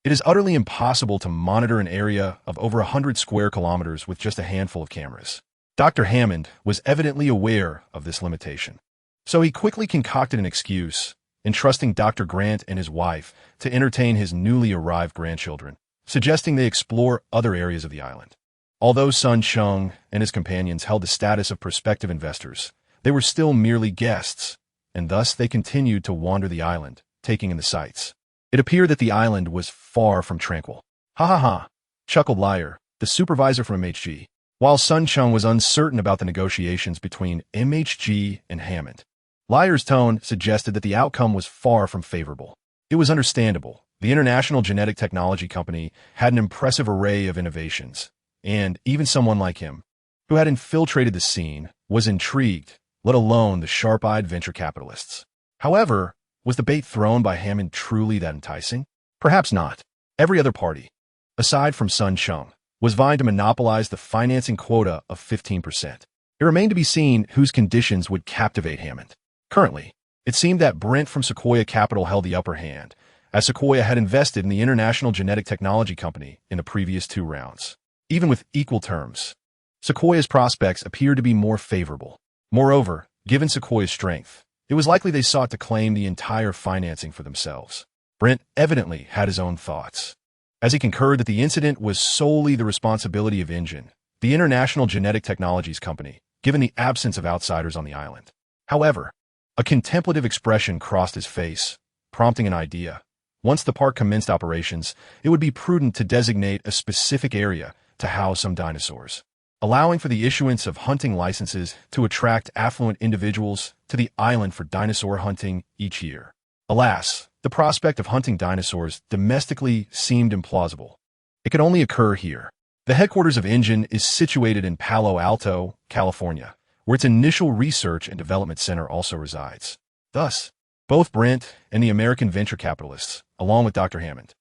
it is utterly impossible to monitor an area of over 100 square kilometers with just a handful of cameras. Dr. Hammond was evidently aware of this limitation, so he quickly concocted an excuse, entrusting Dr. Grant and his wife to entertain his newly arrived grandchildren, suggesting they explore other areas of the island. Although Cheng and his companions held the status of prospective investors, they were still merely guests, and thus they continued to wander the island, taking in the sights. It appeared that the island was far from tranquil. Ha ha ha, chuckled Liar, the supervisor from MHG, while Cheng was uncertain about the negotiations between MHG and Hammond. Liar's tone suggested that the outcome was far from favorable. It was understandable. The International Genetic Technology Company had an impressive array of innovations, and even someone like him, who had infiltrated the scene, was intrigued, let alone the sharp-eyed venture capitalists. However, was the bait thrown by Hammond truly that enticing? Perhaps not. Every other party, aside from Cheng, was vying to monopolize the financing quota of 15%. It remained to be seen whose conditions would captivate Hammond. Currently, it seemed that Brent from Sequoia Capital held the upper hand, as Sequoia had invested in the International Genetic Technology Company in the previous 2 rounds. Even with equal terms, Sequoia's prospects appeared to be more favorable. Moreover, given Sequoia's strength, it was likely they sought to claim the entire financing for themselves. Brent evidently had his own thoughts, as he concurred that the incident was solely the responsibility of InGen, the International Genetic Technologies Company, given the absence of outsiders on the island. However, a contemplative expression crossed his face, prompting an idea. Once the park commenced operations, it would be prudent to designate a specific area to house some dinosaurs, allowing for the issuance of hunting licenses to attract affluent individuals to the island for dinosaur hunting each year. Alas, the prospect of hunting dinosaurs domestically seemed implausible. It could only occur here. The headquarters of InGen is situated in Palo Alto, California, where its initial research and development center also resides. Thus, both Brent and the American venture capitalists, along with Dr. Hammond,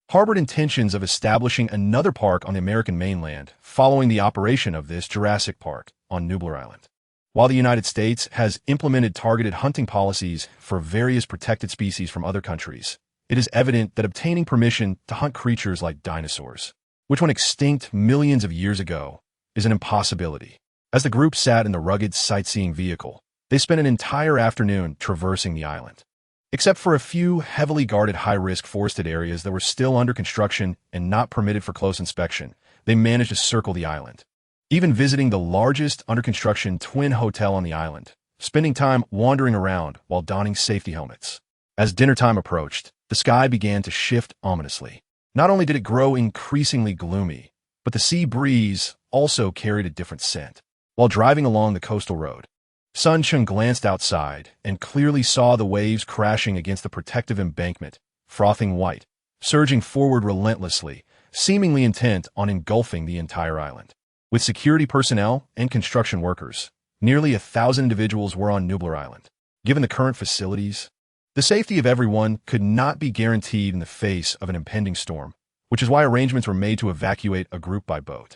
harbored intentions of establishing another park on the American mainland following the operation of this Jurassic Park on Nublar Island. While the United States has implemented targeted hunting policies for various protected species from other countries, it is evident that obtaining permission to hunt creatures like dinosaurs, which went extinct millions of years ago, is an impossibility. As the group sat in the rugged sightseeing vehicle, they spent an entire afternoon traversing the island. Except for a few heavily guarded high-risk forested areas that were still under construction and not permitted for close inspection, they managed to circle the island, even visiting the largest under-construction twin hotel on the island, spending time wandering around while donning safety helmets. As dinner time approached, the sky began to shift ominously. Not only did it grow increasingly gloomy, but the sea breeze also carried a different scent. While driving along the coastal road, Cheng glanced outside and clearly saw the waves crashing against the protective embankment, frothing white, surging forward relentlessly, seemingly intent on engulfing the entire island. With security personnel and construction workers, nearly 1,000 individuals were on Nublar Island. Given the current facilities, the safety of everyone could not be guaranteed in the face of an impending storm, which is why arrangements were made to evacuate a group by boat.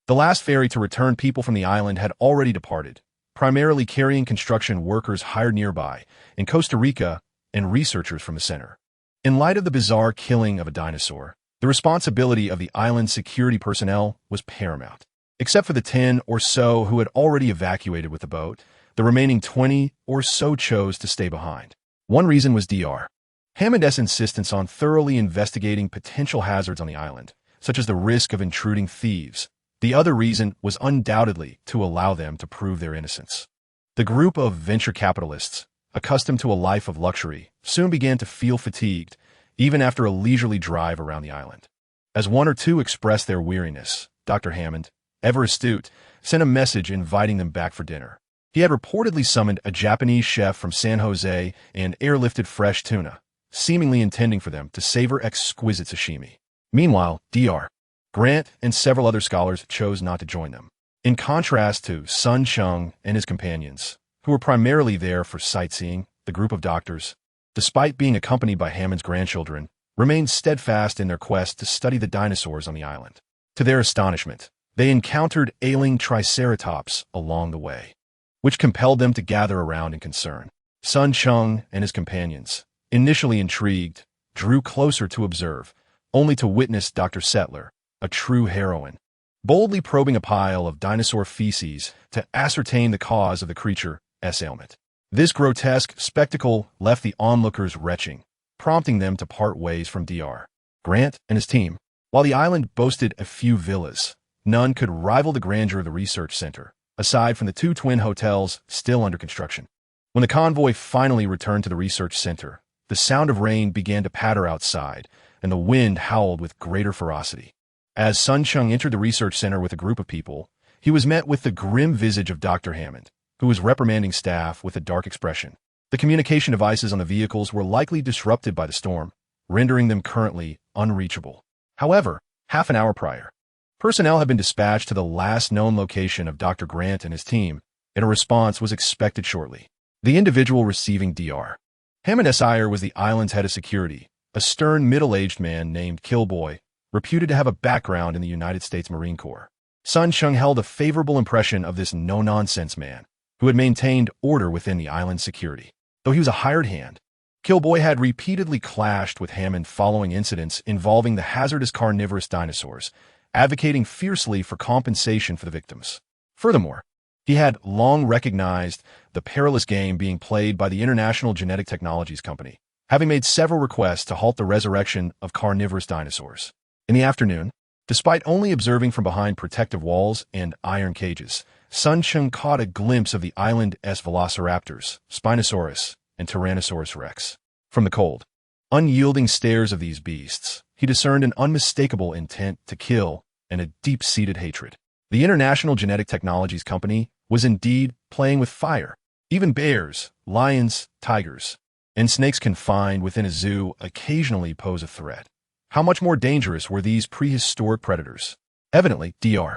The last ferry to return people from the island had already departed, primarily carrying construction workers hired nearby in Costa Rica and researchers from the center. In light of the bizarre killing of a dinosaur, the responsibility of the island's security personnel was paramount. Except for the 10 or so who had already evacuated with the boat, the remaining 20 or so chose to stay behind. One reason was Dr. Hammond's insistence on thoroughly investigating potential hazards on the island, such as the risk of intruding thieves. The other reason was undoubtedly to allow them to prove their innocence. The group of venture capitalists, accustomed to a life of luxury, soon began to feel fatigued, even after a leisurely drive around the island. As one or two expressed their weariness, Dr. Hammond, ever astute, sent a message inviting them back for dinner. He had reportedly summoned a Japanese chef from San Jose and airlifted fresh tuna, seemingly intending for them to savor exquisite sashimi. Meanwhile, Dr. Grant and several other scholars chose not to join them. In contrast to Cheng and his companions, who were primarily there for sightseeing, the group of doctors, despite being accompanied by Hammond's grandchildren, remained steadfast in their quest to study the dinosaurs on the island. To their astonishment, they encountered ailing triceratops along the way, which compelled them to gather around in concern. Cheng and his companions, initially intrigued, drew closer to observe, only to witness Dr. Settler, a true heroine, boldly probing a pile of dinosaur feces to ascertain the cause of the creature's ailment. This grotesque spectacle left the onlookers retching, prompting them to part ways from Dr. Grant and his team. While the island boasted a few villas, none could rival the grandeur of the research center, aside from the two twin hotels still under construction. When the convoy finally returned to the research center, the sound of rain began to patter outside, and the wind howled with greater ferocity. As Cheng entered the research center with a group of people, he was met with the grim visage of Dr. Hammond, who was reprimanding staff with a dark expression. The communication devices on the vehicles were likely disrupted by the storm, rendering them currently unreachable. However, half an hour prior, personnel had been dispatched to the last known location of Dr. Grant and his team, and a response was expected shortly. The individual receiving Dr. Hammond's ire was the island's head of security, a stern middle-aged man named Killboy, reputed to have a background in the United States Marine Corps. Cheng held a favorable impression of this no-nonsense man, who had maintained order within the island's security. Though he was a hired hand, Killboy had repeatedly clashed with Hammond following incidents involving the hazardous carnivorous dinosaurs, advocating fiercely for compensation for the victims. Furthermore, he had long recognized the perilous game being played by the International Genetic Technologies Company, having made several requests to halt the resurrection of carnivorous dinosaurs. In the afternoon, despite only observing from behind protective walls and iron cages, Cheng caught a glimpse of the island's velociraptors, Spinosaurus, and Tyrannosaurus rex. From the cold, unyielding stares of these beasts, he discerned an unmistakable intent to kill and a deep-seated hatred. The International Genetic Technologies Company was indeed playing with fire. Even bears, lions, tigers, and snakes confined within a zoo occasionally pose a threat. How much more dangerous were these prehistoric predators? Evidently, Dr.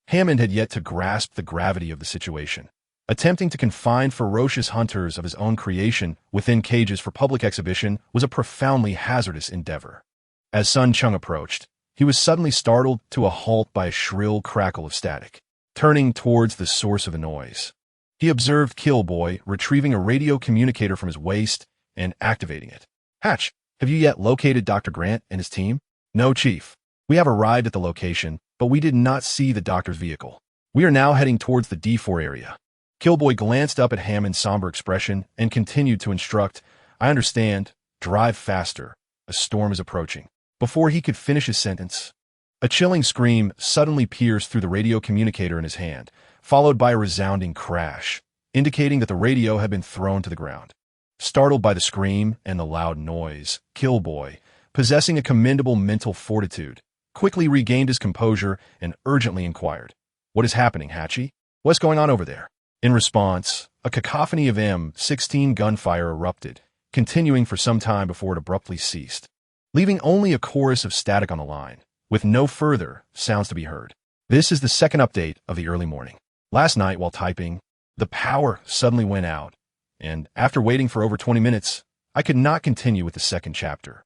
Hammond had yet to grasp the gravity of the situation. Attempting to confine ferocious hunters of his own creation within cages for public exhibition was a profoundly hazardous endeavor. As Cheng approached, he was suddenly startled to a halt by a shrill crackle of static. Turning towards the source of the noise, He observed Killboy retrieving a radio communicator from his waist and activating it. Hatch, have you yet located Dr. Grant and his team? No, Chief. We have arrived at the location, but we did not see the doctor's vehicle. We are now heading towards the D4 area. Killboy glanced up at Hammond's somber expression and continued to instruct, I understand. Drive faster. A storm is approaching. Before he could finish his sentence, a chilling scream suddenly pierced through the radio communicator in his hand, followed by a resounding crash, indicating that the radio had been thrown to the ground. Startled by the scream and the loud noise, Killboy, possessing a commendable mental fortitude, quickly regained his composure and urgently inquired, What is happening, Hatchie? What's going on over there? In response, a cacophony of M16 gunfire erupted, continuing for some time before it abruptly ceased, leaving only a chorus of static on the line, with no further sounds to be heard. This is the second update of the early morning. Last night, while typing, the power suddenly went out, and after waiting for over 20 minutes, I could not continue with the second chapter.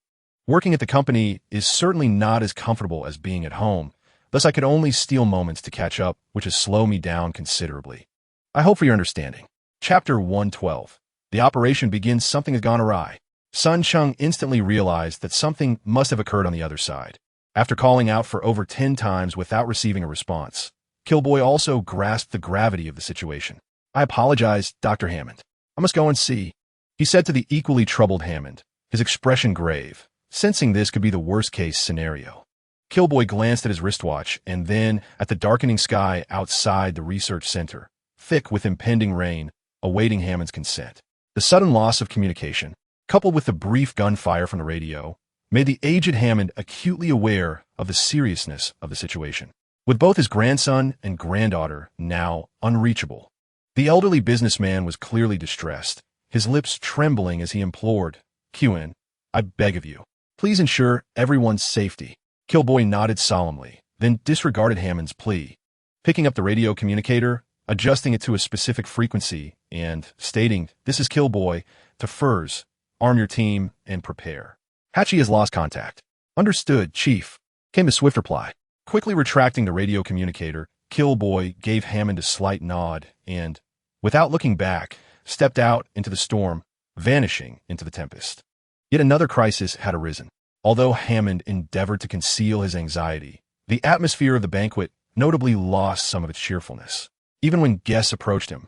Working at the company is certainly not as comfortable as being at home, thus I could only steal moments to catch up, which has slowed me down considerably. I hope for your understanding. Chapter 112. The operation begins. Something has gone awry. Sun Cheng instantly realized that something must have occurred on the other side. After calling out for over 10 times without receiving a response, Killboy also grasped the gravity of the situation. I apologize, Dr. Hammond. I must go and see, he said to the equally troubled Hammond, his expression grave, sensing this could be the worst-case scenario. Killboy glanced at his wristwatch and then at the darkening sky outside the research center, thick with impending rain, awaiting Hammond's consent. The sudden loss of communication, coupled with the brief gunfire from the radio, made the aged Hammond acutely aware of the seriousness of the situation. With both his grandson and granddaughter now unreachable, the elderly businessman was clearly distressed, his lips trembling as he implored, Qin, I beg of you, please ensure everyone's safety. Killboy nodded solemnly, then disregarded Hammond's plea, picking up the radio communicator, adjusting it to a specific frequency, and stating, This is Killboy, to Furs, arm your team and prepare. Hatchie has lost contact. Understood, Chief, came a swift reply. Quickly retracting the radio communicator, Killboy gave Hammond a slight nod and, without looking back, stepped out into the storm, vanishing into the tempest. Yet another crisis had arisen. Although Hammond endeavored to conceal his anxiety, the atmosphere of the banquet notably lost some of its cheerfulness. Even when guests approached him,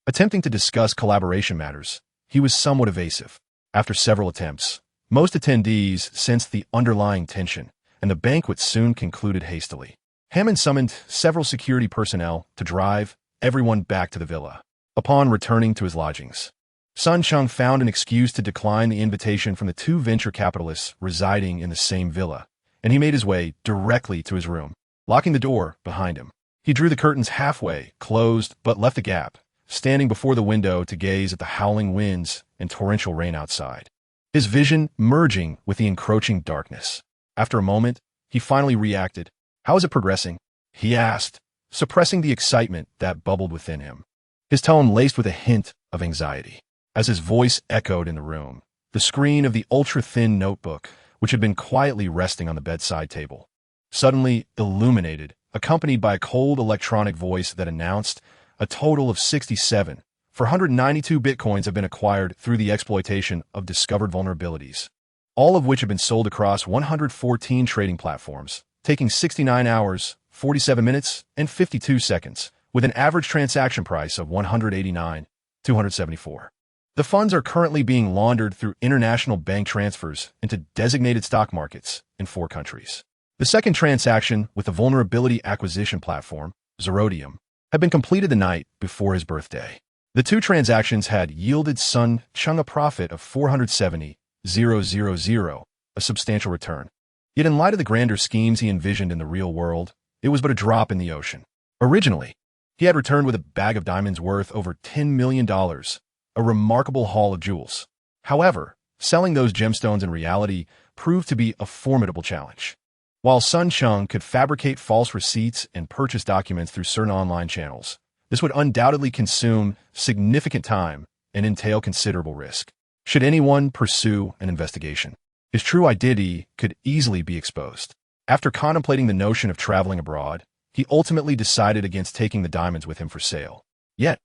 attempting to discuss collaboration matters, he was somewhat evasive. After several attempts, most attendees sensed the underlying tension, and the banquet soon concluded hastily. Hammond summoned several security personnel to drive everyone back to the villa. Upon returning to his lodgings, Sun Cheng found an excuse to decline the invitation from the two venture capitalists residing in the same villa, and he made his way directly to his room, locking the door behind him. He drew the curtains halfway closed but left a gap, standing before the window to gaze at the howling winds and torrential rain outside, his vision merging with the encroaching darkness. After a moment, he finally reacted. How is it progressing? He asked, suppressing the excitement that bubbled within him, his tone laced with a hint of anxiety. As his voice echoed in the room, the screen of the ultra-thin notebook, which had been quietly resting on the bedside table, suddenly illuminated, accompanied by a cold electronic voice that announced a total of 67 for 192 bitcoins have been acquired through the exploitation of discovered vulnerabilities, all of which have been sold across 114 trading platforms, taking 69 hours, 47 minutes, and 52 seconds, with an average transaction price of $189,274. The funds are currently being laundered through international bank transfers into designated stock markets in 4 countries. The second transaction with the vulnerability acquisition platform, Zerodium, had been completed the night before his birthday. The 2 transactions had yielded Sun Cheng a profit of 470,000, a substantial return. Yet in light of the grander schemes he envisioned in the real world, it was but a drop in the ocean. Originally, he had returned with a bag of diamonds worth over $10 million, a remarkable haul of jewels. However, selling those gemstones in reality proved to be a formidable challenge. While Sun Cheng could fabricate false receipts and purchase documents through certain online channels, this would undoubtedly consume significant time and entail considerable risk. Should anyone pursue an investigation, his true identity could easily be exposed. After contemplating the notion of traveling abroad, he ultimately decided against taking the diamonds with him for sale. Yet,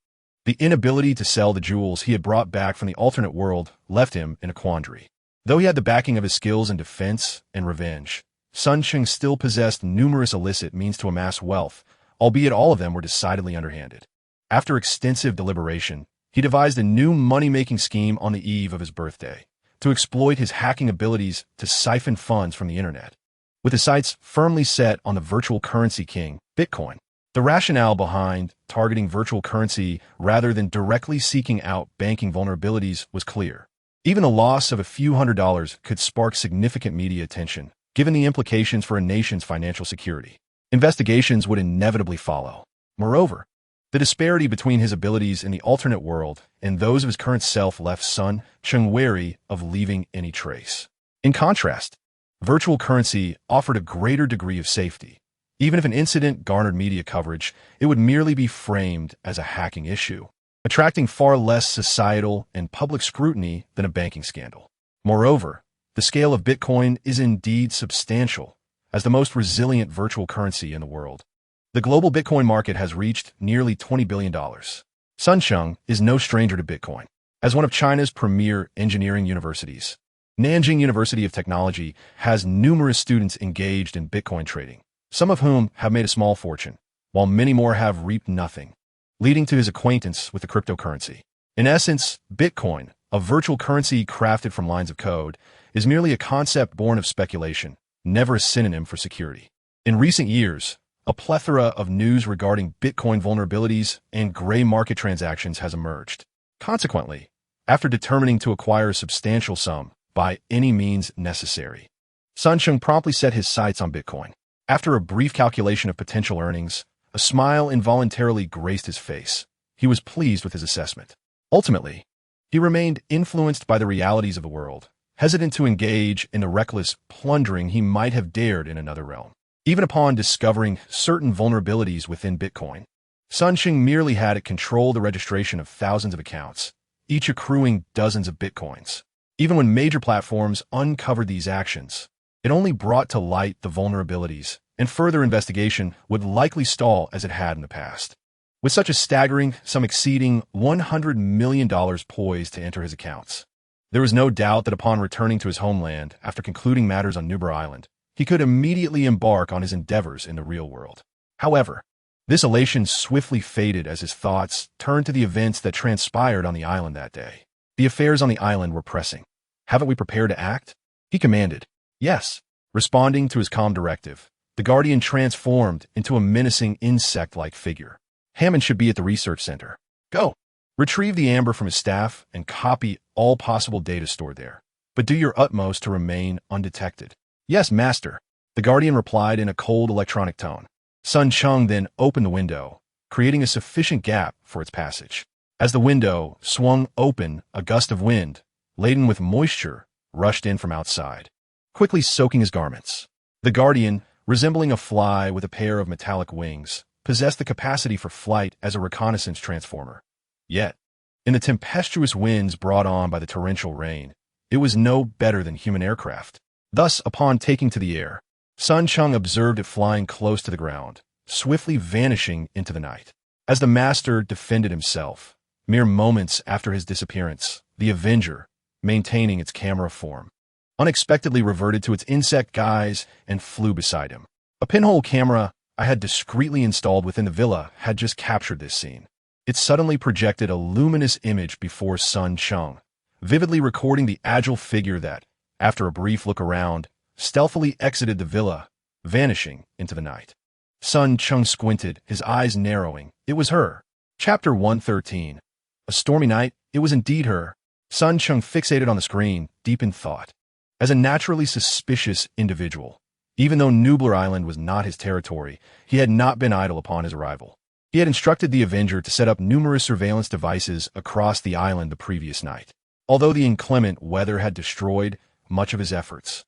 The inability to sell the jewels he had brought back from the alternate world left him in a quandary. Though he had the backing of his skills in defense and revenge, Sun Cheng still possessed numerous illicit means to amass wealth, albeit all of them were decidedly underhanded. After extensive deliberation, he devised a new money-making scheme on the eve of his birthday, to exploit his hacking abilities to siphon funds from the internet. With his sights firmly set on the virtual currency king, Bitcoin, the rationale behind targeting virtual currency rather than directly seeking out banking vulnerabilities was clear. Even the loss of a few $100s could spark significant media attention, given the implications for a nation's financial security. Investigations would inevitably follow. Moreover, the disparity between his abilities in the alternate world and those of his current self left Sun Cheng wary of leaving any trace. In contrast, virtual currency offered a greater degree of safety. Even if an incident garnered media coverage, it would merely be framed as a hacking issue, attracting far less societal and public scrutiny than a banking scandal. Moreover, the scale of Bitcoin is indeed substantial, as the most resilient virtual currency in the world. The global Bitcoin market has reached nearly $20 billion. Sun Cheng is no stranger to Bitcoin. As one of China's premier engineering universities, Nanjing University of Technology has numerous students engaged in Bitcoin trading, some of whom have made a small fortune, while many more have reaped nothing, leading to his acquaintance with the cryptocurrency. In essence, Bitcoin, a virtual currency crafted from lines of code, is merely a concept born of speculation, never a synonym for security. In recent years, a plethora of news regarding Bitcoin vulnerabilities and gray market transactions has emerged. Consequently, after determining to acquire a substantial sum by any means necessary, Sun Cheng promptly set his sights on Bitcoin. After a brief calculation of potential earnings, a smile involuntarily graced his face. He was pleased with his assessment. Ultimately, he remained influenced by the realities of the world, hesitant to engage in the reckless plundering he might have dared in another realm. Even upon discovering certain vulnerabilities within Bitcoin, Sun Cheng merely had it control the registration of thousands of accounts, each accruing dozens of Bitcoins. Even when major platforms uncovered these actions, it only brought to light the vulnerabilities, and further investigation would likely stall as it had in the past. With such a staggering, some exceeding $100 million poised to enter his accounts, there was no doubt that upon returning to his homeland after concluding matters on Nubra Island, he could immediately embark on his endeavors in the real world. However, this elation swiftly faded as his thoughts turned to the events that transpired on the island that day. The affairs on the island were pressing. "Haven't we prepared to act?" he commanded. "Yes." Responding to his calm directive, the Guardian transformed into a menacing insect-like figure. "Hammond should be at the research center. Go. Retrieve the amber from his staff and copy all possible data stored there, but do your utmost to remain undetected." "Yes, master," the Guardian replied in a cold electronic tone. Sun Cheng then opened the window, creating a sufficient gap for its passage. As the window swung open, a gust of wind, laden with moisture, rushed in from outside, quickly soaking his garments. The Guardian, resembling a fly with a pair of metallic wings, possessed the capacity for flight as a reconnaissance transformer. Yet, in the tempestuous winds brought on by the torrential rain, it was no better than human aircraft. Thus, upon taking to the air, Sun Cheng observed it flying close to the ground, swiftly vanishing into the night. As the master defended himself, mere moments after his disappearance, the Avenger, maintaining its camera form, unexpectedly reverted to its insect guise and flew beside him. A pinhole camera I had discreetly installed within the villa had just captured this scene. It suddenly projected a luminous image before Sun Cheng, vividly recording the agile figure that, after a brief look around, stealthily exited the villa, vanishing into the night. Sun Cheng squinted, his eyes narrowing. It was her. Chapter 113. A stormy night. It was indeed her. Sun Cheng fixated on the screen, deep in thought. As a naturally suspicious individual, even though Nublar Island was not his territory, he had not been idle upon his arrival. He had instructed the Avenger to set up numerous surveillance devices across the island the previous night. Although the inclement weather had destroyed much of his efforts,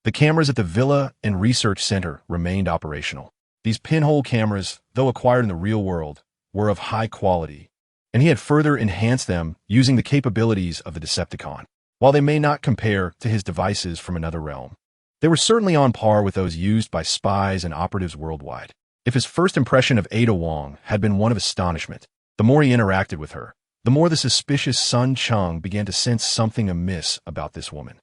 the cameras at the villa and research center remained operational. These pinhole cameras, though acquired in the real world, were of high quality, and he had further enhanced them using the capabilities of the Decepticon. While they may not compare to his devices from another realm, they were certainly on par with those used by spies and operatives worldwide. If his first impression of Ada Wong had been one of astonishment, The more he interacted with her, the more the suspicious Sun Cheng began to sense something amiss about this woman.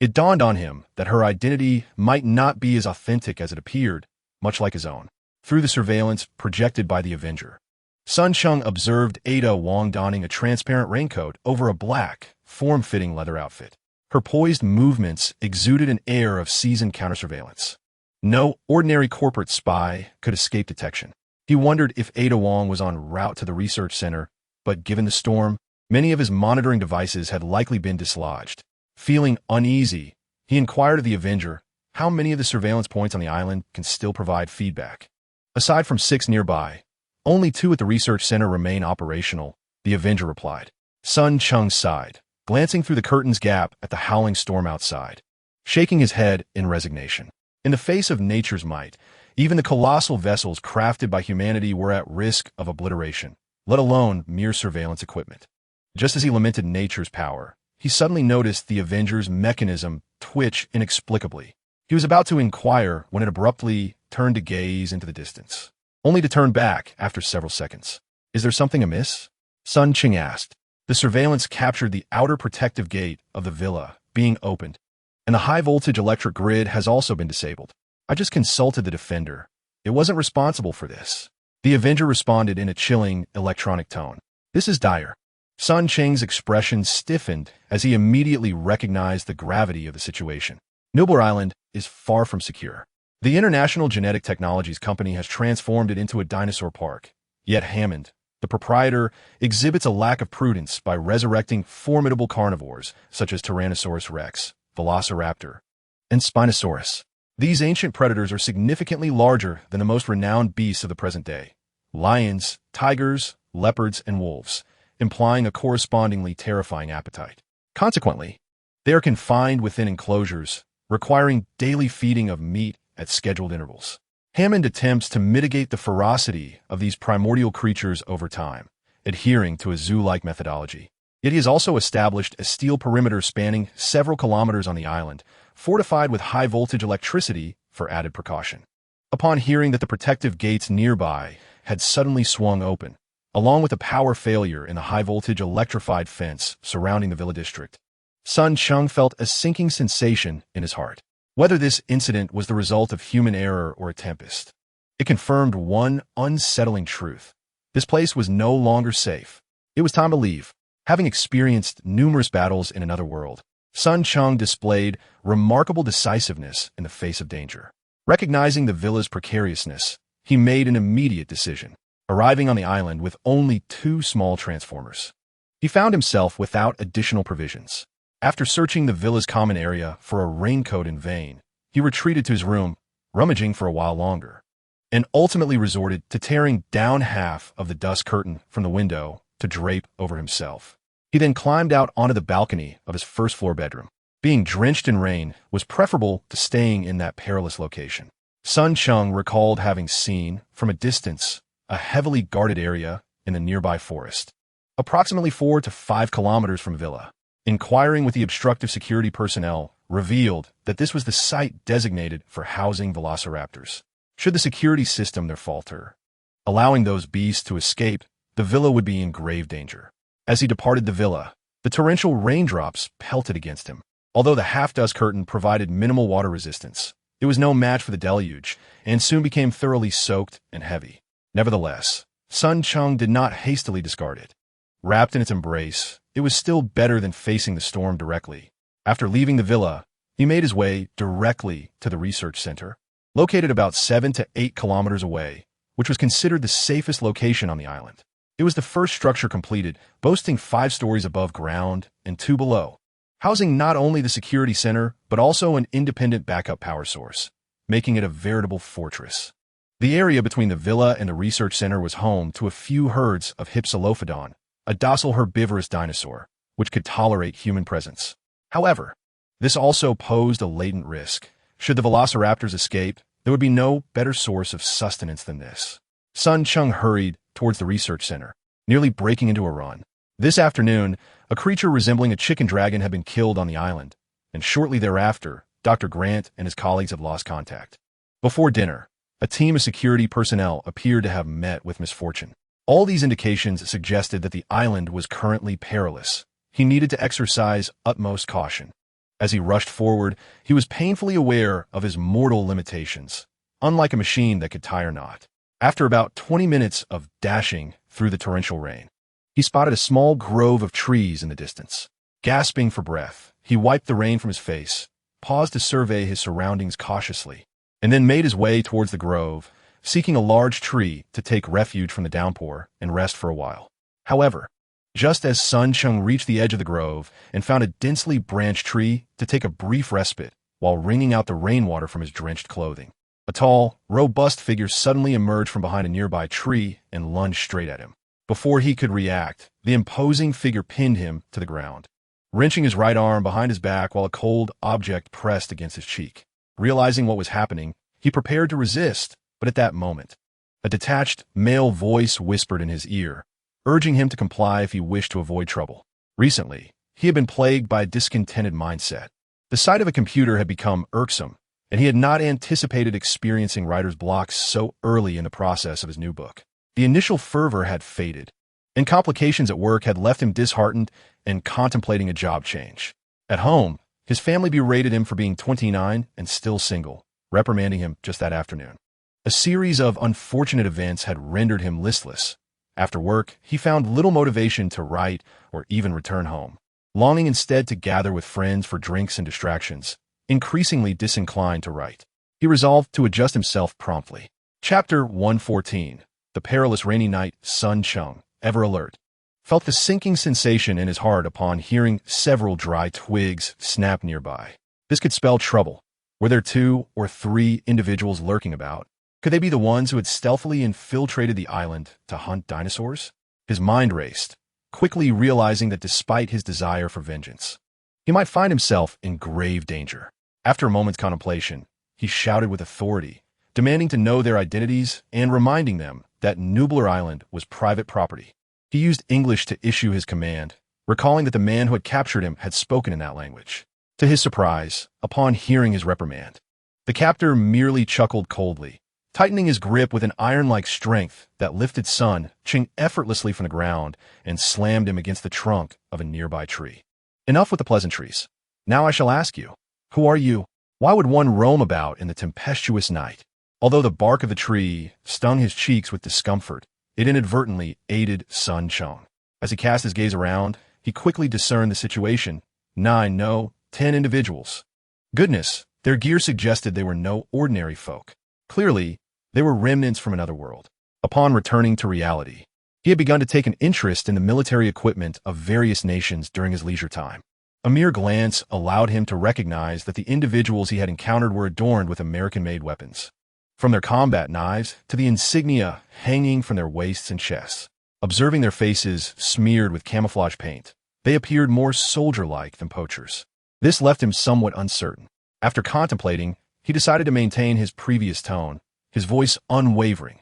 It dawned on him that her identity might not be as authentic as it appeared, much like his own. Through the surveillance projected by the Avenger, Sun Cheng observed Ada Wong donning a transparent raincoat over a black, form-fitting leather outfit. Her poised movements exuded an air of seasoned counter-surveillance. No ordinary corporate spy could escape detection. He wondered if Ada Wong was en route to the research center, but given the storm, many of his monitoring devices had likely been dislodged. Feeling uneasy, he inquired of the Avenger how many of the surveillance points on the island can still provide feedback. Aside from 6 nearby, only 2 at the research center remain operational, the Avenger replied. Sun Cheng sighed, glancing through the curtain's gap at the howling storm outside, shaking his head in resignation. In the face of nature's might, even the colossal vessels crafted by humanity were at risk of obliteration, let alone mere surveillance equipment. Just as he lamented nature's power, he suddenly noticed the Avenger's mechanism twitch inexplicably. He was about to inquire when it abruptly turned to gaze into the distance, only to turn back after several seconds. Is there something amiss? Sun Cheng asked. The surveillance captured the outer protective gate of the villa being opened, and the high-voltage electric grid has also been disabled. I just consulted the defender. It wasn't responsible for this. The Avenger responded in a chilling, electronic tone. This is dire. Sun Cheng's expression stiffened as he immediately recognized the gravity of the situation. Nublar Island is far from secure. The International Genetic Technologies Company has transformed it into a dinosaur park. Yet Hammond, the proprietor, exhibits a lack of prudence by resurrecting formidable carnivores such as Tyrannosaurus rex, Velociraptor, and Spinosaurus. These ancient predators are significantly larger than the most renowned beasts of the present day: lions, tigers, leopards, and wolves, implying a correspondingly terrifying appetite. Consequently, they are confined within enclosures, requiring daily feeding of meat at scheduled intervals. Hammond attempts to mitigate the ferocity of these primordial creatures over time, adhering to a zoo-like methodology. Yet he has also established a steel perimeter spanning several kilometers on the island, fortified with high-voltage electricity for added precaution. Upon hearing that the protective gates nearby had suddenly swung open, along with a power failure in the high-voltage electrified fence surrounding the villa district, Sun Cheng felt a sinking sensation in his heart. Whether this incident was the result of human error or a tempest, it confirmed one unsettling truth. This place was no longer safe. It was time to leave. Having experienced numerous battles in another world, Sun Cheng displayed remarkable decisiveness in the face of danger. Recognizing the villa's precariousness, he made an immediate decision, arriving on the island with only 2 small transformers. He found himself without additional provisions. After searching the villa's common area for a raincoat in vain, he retreated to his room, rummaging for a while longer, and ultimately resorted to tearing down half of the dust curtain from the window to drape over himself. He then climbed out onto the balcony of his first-floor bedroom. Being drenched in rain was preferable to staying in that perilous location. Sun Cheng recalled having seen, from a distance, a heavily guarded area in the nearby forest, approximately 4 to 5 kilometers from Villa. Inquiring with the obstructive security personnel revealed that this was the site designated for housing velociraptors. Should the security system there falter, allowing those beasts to escape, the villa would be in grave danger. As he departed the villa, the torrential raindrops pelted against him. Although the half-dust curtain provided minimal water resistance, it was no match for the deluge and soon became thoroughly soaked and heavy. Nevertheless, Sun Cheng did not hastily discard it. Wrapped in its embrace, it was still better than facing the storm directly. After leaving the villa, he made his way directly to the research center, located about 7 to 8 kilometers away, which was considered the safest location on the island. It was the first structure completed, boasting 5 stories above ground and 2 below, housing not only the security center, but also an independent backup power source, making it a veritable fortress. The area between the villa and the research center was home to a few herds of Hypsilophodon, a docile herbivorous dinosaur, which could tolerate human presence. However, this also posed a latent risk. Should the velociraptors escape, there would be no better source of sustenance than this. Sun Cheng hurried towards the research center, nearly breaking into a run. This afternoon, a creature resembling a chicken dragon had been killed on the island, and shortly thereafter, Dr. Grant and his colleagues had lost contact. Before dinner, a team of security personnel appeared to have met with misfortune. All these indications suggested that the island was currently perilous. He needed to exercise utmost caution. As he rushed forward, he was painfully aware of his mortal limitations, unlike a machine that could tie or not. After about 20 minutes of dashing through the torrential rain, he spotted a small grove of trees in the distance. Gasping for breath, he wiped the rain from his face, paused to survey his surroundings cautiously, and then made his way towards the grove, seeking a large tree to take refuge from the downpour and rest for a while. However, just as Cheng reached the edge of the grove and found a densely branched tree to take a brief respite while wringing out the rainwater from his drenched clothing, a tall, robust figure suddenly emerged from behind a nearby tree and lunged straight at him. Before he could react, the imposing figure pinned him to the ground, wrenching his right arm behind his back while a cold object pressed against his cheek. Realizing what was happening, he prepared to resist, but at that moment, a detached male voice whispered in his ear, urging him to comply if he wished to avoid trouble. Recently, he had been plagued by a discontented mindset. The sight of a computer had become irksome, and he had not anticipated experiencing writer's blocks so early in the process of his new book. The initial fervor had faded, and complications at work had left him disheartened and contemplating a job change. At home, his family berated him for being 29 and still single, reprimanding him just that afternoon. A series of unfortunate events had rendered him listless. After work, he found little motivation to write or even return home, longing instead to gather with friends for drinks and distractions. Increasingly disinclined to write, he resolved to adjust himself promptly. Chapter 114. The perilous rainy night. Cheng, ever alert, felt the sinking sensation in his heart upon hearing several dry twigs snap nearby. This could spell trouble. Were there 2 or 3 individuals lurking about? Could they be the ones who had stealthily infiltrated the island to hunt dinosaurs? His mind raced, quickly realizing that despite his desire for vengeance, he might find himself in grave danger. After a moment's contemplation, he shouted with authority, demanding to know their identities and reminding them that Nublar Island was private property. He used English to issue his command, recalling that the man who had captured him had spoken in that language. To his surprise, upon hearing his reprimand, the captor merely chuckled coldly, tightening his grip with an iron-like strength that lifted Cheng effortlessly from the ground and slammed him against the trunk of a nearby tree. Enough with the pleasantries. Now I shall ask you, who are you? Why would one roam about in the tempestuous night? Although the bark of the tree stung his cheeks with discomfort, it inadvertently aided Cheng. As he cast his gaze around, he quickly discerned the situation. 9, no, 10 individuals. Goodness, their gear suggested they were no ordinary folk. Clearly, they were remnants from another world. Upon returning to reality, he had begun to take an interest in the military equipment of various nations during his leisure time. A mere glance allowed him to recognize that the individuals he had encountered were adorned with American-made weapons, from their combat knives to the insignia hanging from their waists and chests. Observing their faces smeared with camouflage paint, they appeared more soldier-like than poachers. This left him somewhat uncertain. After contemplating, he decided to maintain his previous tone, his voice unwavering.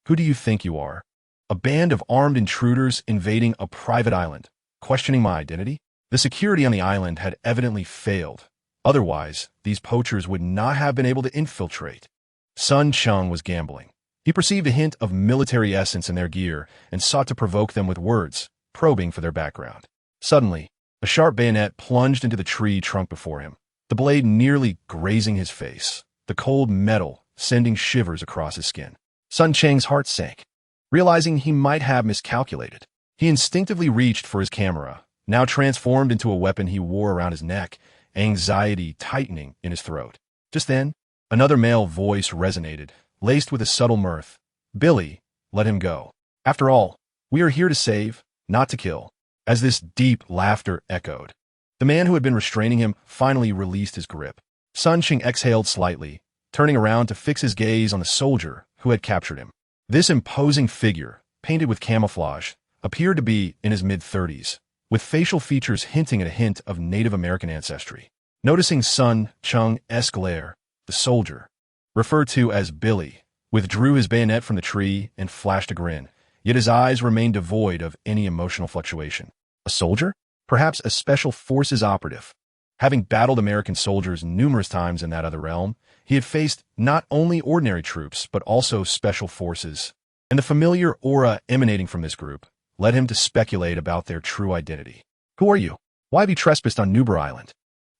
Who do you think you are? A band of armed intruders invading a private island, questioning my identity? The security on the island had evidently failed. Otherwise, these poachers would not have been able to infiltrate. Cheng was gambling. He perceived a hint of military essence in their gear and sought to provoke them with words, probing for their background. Suddenly, a sharp bayonet plunged into the tree trunk before him, the blade nearly grazing his face, the cold metal sending shivers across his skin. Cheng's heart sank. Realizing he might have miscalculated, he instinctively reached for his camera, now transformed into a weapon he wore around his neck, anxiety tightening in his throat. Just then, another male voice resonated, laced with a subtle mirth. Billy, let him go. After all, we are here to save, not to kill. As this deep laughter echoed, the man who had been restraining him finally released his grip. Cheng exhaled slightly, turning around to fix his gaze on the soldier who had captured him. This imposing figure, painted with camouflage, appeared to be in his mid-30s, with facial features hinting at a hint of Native American ancestry. Noticing Cheng's glare, the soldier, referred to as Billy, withdrew his bayonet from the tree and flashed a grin, yet his eyes remained devoid of any emotional fluctuation. A soldier? Perhaps a special forces operative. Having battled American soldiers numerous times in that other realm, he had faced not only ordinary troops, but also special forces. and the familiar aura emanating from this group led him to speculate about their true identity. Who are you? Why have you trespassed on Nuber Island?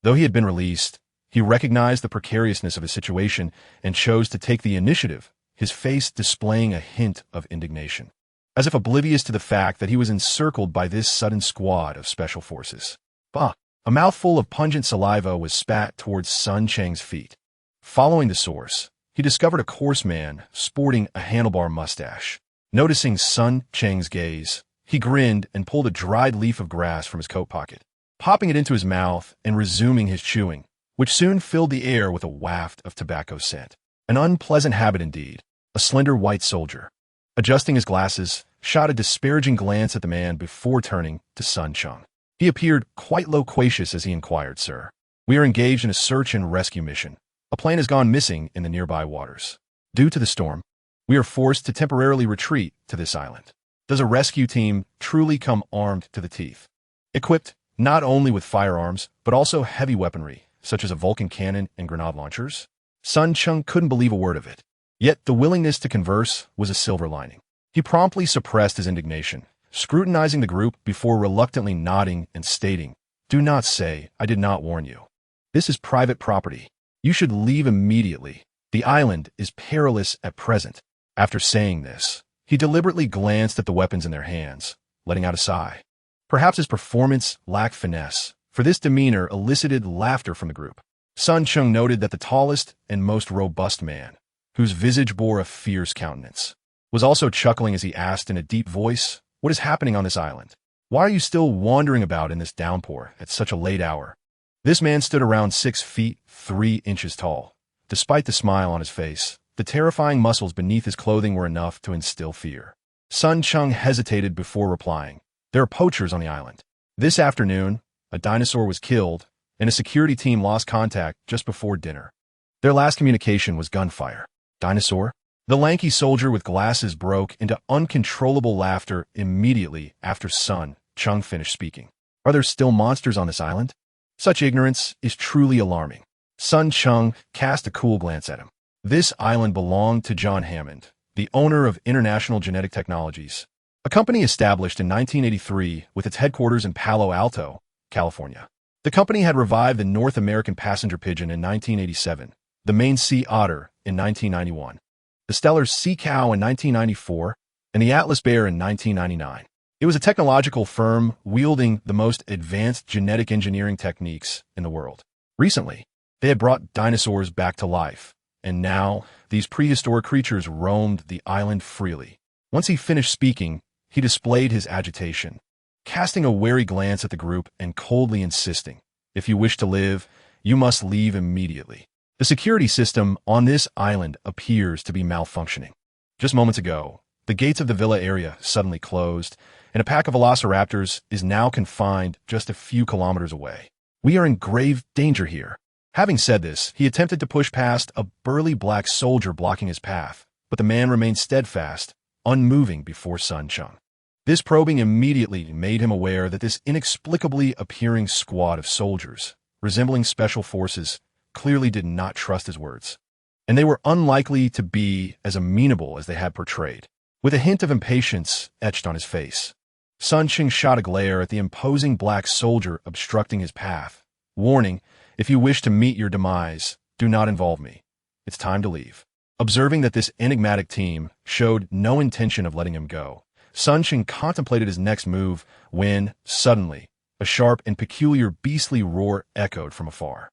Though he had been released, he recognized the precariousness of his situation and chose to take the initiative, his face displaying a hint of indignation, as if oblivious to the fact that he was encircled by this sudden squad of special forces. Bah! A mouthful of pungent saliva was spat towards Sun Cheng's feet. Following the source, he discovered a coarse man sporting a handlebar mustache. Noticing Sun Cheng's gaze, he grinned and pulled a dried leaf of grass from his coat pocket, popping it into his mouth and resuming his chewing, which soon filled the air with a waft of tobacco scent. An unpleasant habit indeed. A slender white soldier, adjusting his glasses, shot a disparaging glance at the man before turning to Sun Cheng. He appeared quite loquacious as he inquired, "Sir, we are engaged in a search and rescue mission. A plane has gone missing in the nearby waters. Due to the storm, we are forced to temporarily retreat to this island. Does a rescue team truly come armed to the teeth, equipped not only with firearms, but also heavy weaponry, such as a Vulcan cannon and grenade launchers?" Sun Cheng couldn't believe a word of it. Yet the willingness to converse was a silver lining. He promptly suppressed his indignation, scrutinizing the group before reluctantly nodding and stating, "Do not say I did not warn you. This is private property. You should leave immediately. The island is perilous at present." After saying this, he deliberately glanced at the weapons in their hands, letting out a sigh. Perhaps his performance lacked finesse, for this demeanor elicited laughter from the group. Sun Cheng noted that the tallest and most robust man, whose visage bore a fierce countenance, was also chuckling as he asked in a deep voice, "What is happening on this island? Why are you still wandering about in this downpour at such a late hour?" This man stood around 6 feet 3 inches tall. Despite the smile on his face, the terrifying muscles beneath his clothing were enough to instill fear. Sun Cheng hesitated before replying, "There are poachers on the island. This afternoon, a dinosaur was killed, and a security team lost contact just before dinner. Their last communication was gunfire." "Dinosaur?" The lanky soldier with glasses broke into uncontrollable laughter immediately after Sun Cheng finished speaking. "Are there still monsters on this island? Such ignorance is truly alarming." Sun Cheng cast a cool glance at him. This island belonged to John Hammond, the owner of International Genetic Technologies, a company established in 1983 with its headquarters in Palo Alto, California. The company had revived the North American passenger pigeon in 1987, the Maine sea otter in 1991, the Steller's sea cow in 1994, and the Atlas bear in 1999. It was a technological firm wielding the most advanced genetic engineering techniques in the world. Recently, they had brought dinosaurs back to life, and now these prehistoric creatures roamed the island freely. Once he finished speaking, he displayed his agitation, casting a wary glance at the group and coldly insisting, "If you wish to live, you must leave immediately. The security system on this island appears to be malfunctioning. Just moments ago, the gates of the villa area suddenly closed, and a pack of velociraptors is now confined just a few kilometers away. We are in grave danger here." Having said this, he attempted to push past a burly black soldier blocking his path, but the man remained steadfast, unmoving before Sun Cheng. This probing immediately made him aware that this inexplicably appearing squad of soldiers, resembling special forces, clearly did not trust his words, and they were unlikely to be as amenable as they had portrayed. With a hint of impatience etched on his face, Sun Cheng shot a glare at the imposing black soldier obstructing his path, warning, "If you wish to meet your demise, do not involve me. It's time to leave." Observing that this enigmatic team showed no intention of letting him go, Sun Cheng contemplated his next move when, suddenly, a sharp and peculiar beastly roar echoed from afar.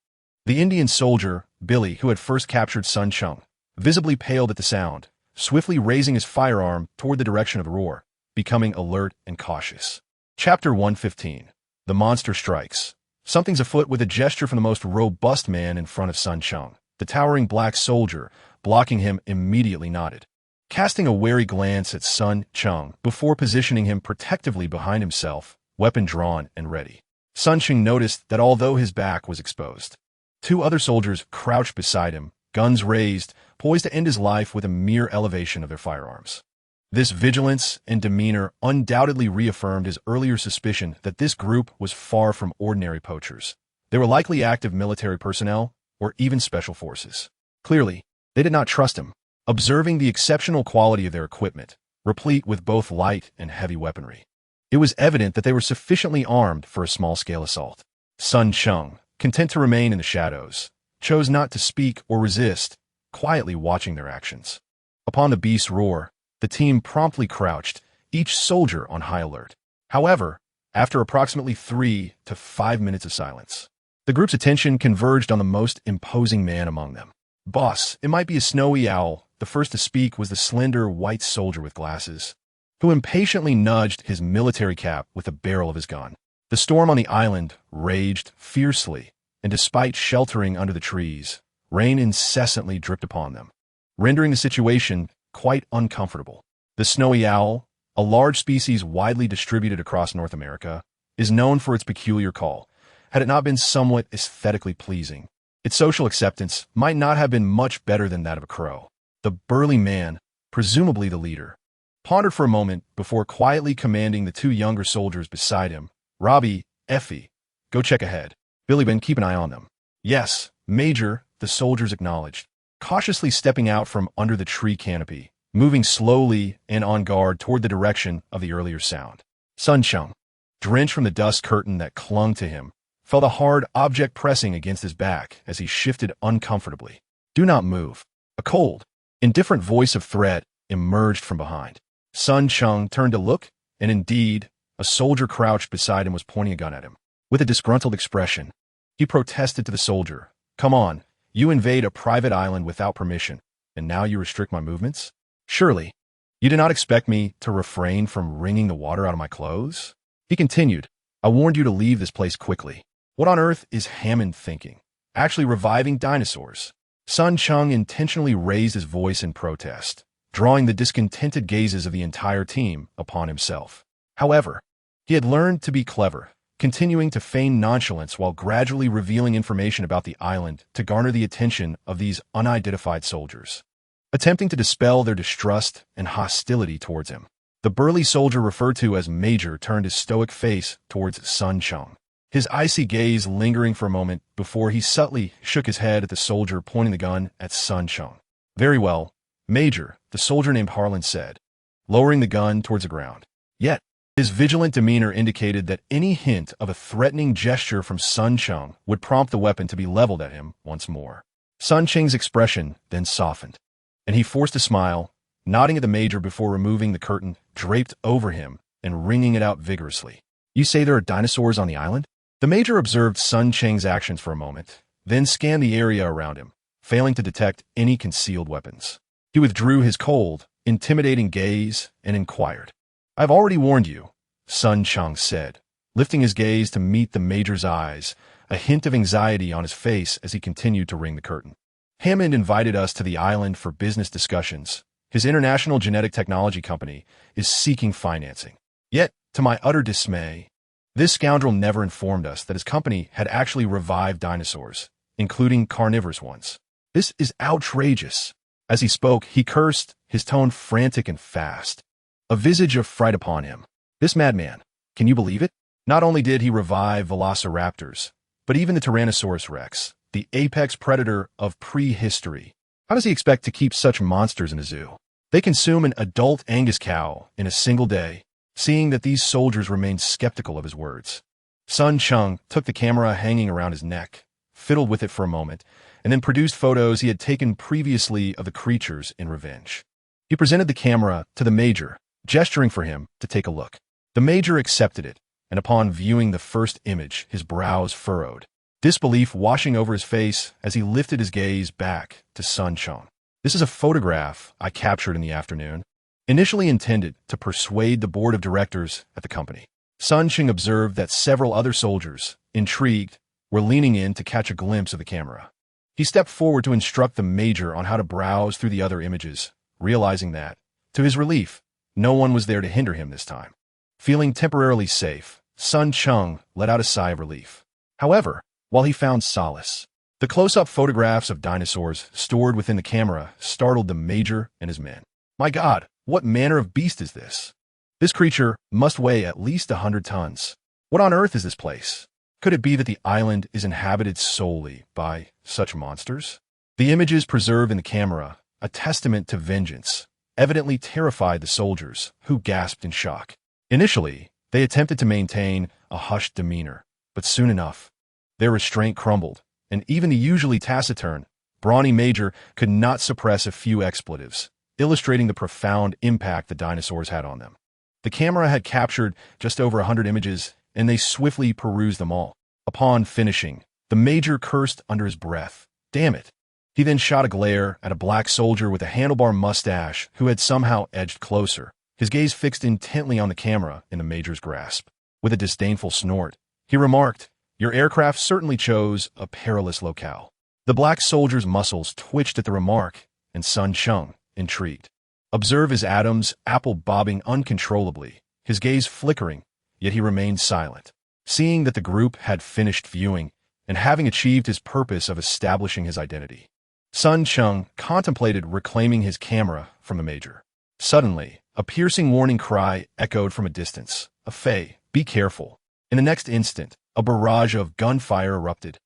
The Indian soldier, Billy, who had first captured Sun Cheng, visibly paled at the sound, swiftly raising his firearm toward the direction of the roar, becoming alert and cautious. Chapter 115. The Monster Strikes. Something's afoot. With a gesture from the most robust man in front of Sun Cheng, the towering black soldier, blocking him, immediately nodded, casting a wary glance at Sun Cheng before positioning him protectively behind himself, weapon drawn and ready. Sun Cheng noticed that although his back was exposed, 2 other soldiers crouched beside him, guns raised, poised to end his life with a mere elevation of their firearms. This vigilance and demeanor undoubtedly reaffirmed his earlier suspicion that this group was far from ordinary poachers. They were likely active military personnel or even special forces. Clearly, they did not trust him. Observing the exceptional quality of their equipment, replete with both light and heavy weaponry. It was evident that they were sufficiently armed for a small-scale assault. Sun Cheng, content to remain in the shadows, chose not to speak or resist, quietly watching their actions. Upon the beast's roar, the team promptly crouched, each soldier on high alert. However, after approximately 3 to 5 minutes of silence, the group's attention converged on the most imposing man among them. Boss, it might be a snowy owl. The first to speak was the slender white soldier with glasses, who impatiently nudged his military cap with the barrel of his gun. The storm on the island raged fiercely, and despite sheltering under the trees, rain incessantly dripped upon them, rendering the situation quite uncomfortable. The snowy owl, a large species widely distributed across North America, is known for its peculiar call. Had it not been somewhat aesthetically pleasing, its social acceptance might not have been much better than that of a crow. The burly man, presumably the leader, pondered for a moment before quietly commanding the 2 younger soldiers beside him, Robbie, Effie, go check ahead. Billy Ben, keep an eye on them. Yes, Major, the soldiers acknowledged, cautiously stepping out from under the tree canopy, moving slowly and on guard toward the direction of the earlier sound. Sun Cheng, drenched from the dust curtain that clung to him, felt a hard object pressing against his back as he shifted uncomfortably. Do not move. A cold, indifferent voice of threat emerged from behind. Sun Cheng turned to look, and indeed, a soldier crouched beside him was pointing a gun at him. With a disgruntled expression, he protested to the soldier, "Come on, you invade a private island without permission, and now you restrict my movements? Surely, you did not expect me to refrain from wringing the water out of my clothes?" He continued, "I warned you to leave this place quickly. What on earth is Hammond thinking? Actually reviving dinosaurs?" Sun Cheng intentionally raised his voice in protest, drawing the discontented gazes of the entire team upon himself. However, he had learned to be clever, continuing to feign nonchalance while gradually revealing information about the island to garner the attention of these unidentified soldiers, attempting to dispel their distrust and hostility towards him. The burly soldier referred to as Major turned his stoic face towards Sun Cheng, his icy gaze lingering for a moment before he subtly shook his head at the soldier pointing the gun at Sun Cheng. "Very well, Major," the soldier named Harlan said, lowering the gun towards the ground. Yet, his vigilant demeanor indicated that any hint of a threatening gesture from Sun Cheng would prompt the weapon to be leveled at him once more. Sun Cheng's expression then softened, and he forced a smile, nodding at the Major before removing the curtain draped over him and wringing it out vigorously. "You say there are dinosaurs on the island?" The Major observed Sun Cheng's actions for a moment, then scanned the area around him, failing to detect any concealed weapons. He withdrew his cold, intimidating gaze and inquired. "I've already warned you," Sun Cheng said, lifting his gaze to meet the Major's eyes, a hint of anxiety on his face as he continued to ring the curtain. "Hammond invited us to the island for business discussions. His international genetic technology company is seeking financing. Yet, to my utter dismay, this scoundrel never informed us that his company had actually revived dinosaurs, including carnivorous ones. This is outrageous." As he spoke, he cursed, his tone frantic and fast, a visage of fright upon him. This madman, can you believe it? Not only did he revive velociraptors, but even the Tyrannosaurus rex, the apex predator of prehistory. How does he expect to keep such monsters in a zoo? They consume an adult Angus cow in a single day. Seeing that these soldiers remained skeptical of his words, Sun Cheng took the camera hanging around his neck, fiddled with it for a moment, and then produced photos he had taken previously of the creatures in revenge. He presented the camera to the Major, gesturing for him to take a look. The Major accepted it, and upon viewing the first image, his brows furrowed, disbelief washing over his face as he lifted his gaze back to Sun Cheng. "This is a photograph I captured in the afternoon, initially intended to persuade the board of directors at the company." Sun Cheng observed that several other soldiers, intrigued, were leaning in to catch a glimpse of the camera. He stepped forward to instruct the Major on how to browse through the other images, realizing that, to his relief, no one was there to hinder him this time. Feeling temporarily safe, Sun Cheng let out a sigh of relief. However, while he found solace, the close-up photographs of dinosaurs stored within the camera startled the Major and his men. "My God, what manner of beast is this? This creature must weigh at least 100 tons. What on earth is this place? Could it be that the island is inhabited solely by such monsters?" The images preserved in the camera, a testament to vengeance, evidently terrified the soldiers, who gasped in shock. Initially, they attempted to maintain a hushed demeanor, but soon enough, their restraint crumbled, and even the usually taciturn, brawny major could not suppress a few expletives, illustrating the profound impact the dinosaurs had on them. The camera had captured just over 100 images, and they swiftly perused them all. Upon finishing, the major cursed under his breath. Damn it. He then shot a glare at a black soldier with a handlebar mustache who had somehow edged closer, his gaze fixed intently on the camera in the major's grasp. With a disdainful snort, he remarked, "Your aircraft certainly chose a perilous locale." The black soldier's muscles twitched at the remark, and Sun Cheng, intrigued, observed his atoms, apple bobbing uncontrollably, his gaze flickering, yet he remained silent. Seeing that the group had finished viewing, and having achieved his purpose of establishing his identity, Sun Cheng contemplated reclaiming his camera from the major. Suddenly, a piercing warning cry echoed from a distance. "A Fey, be careful." In the next instant, a barrage of gunfire erupted.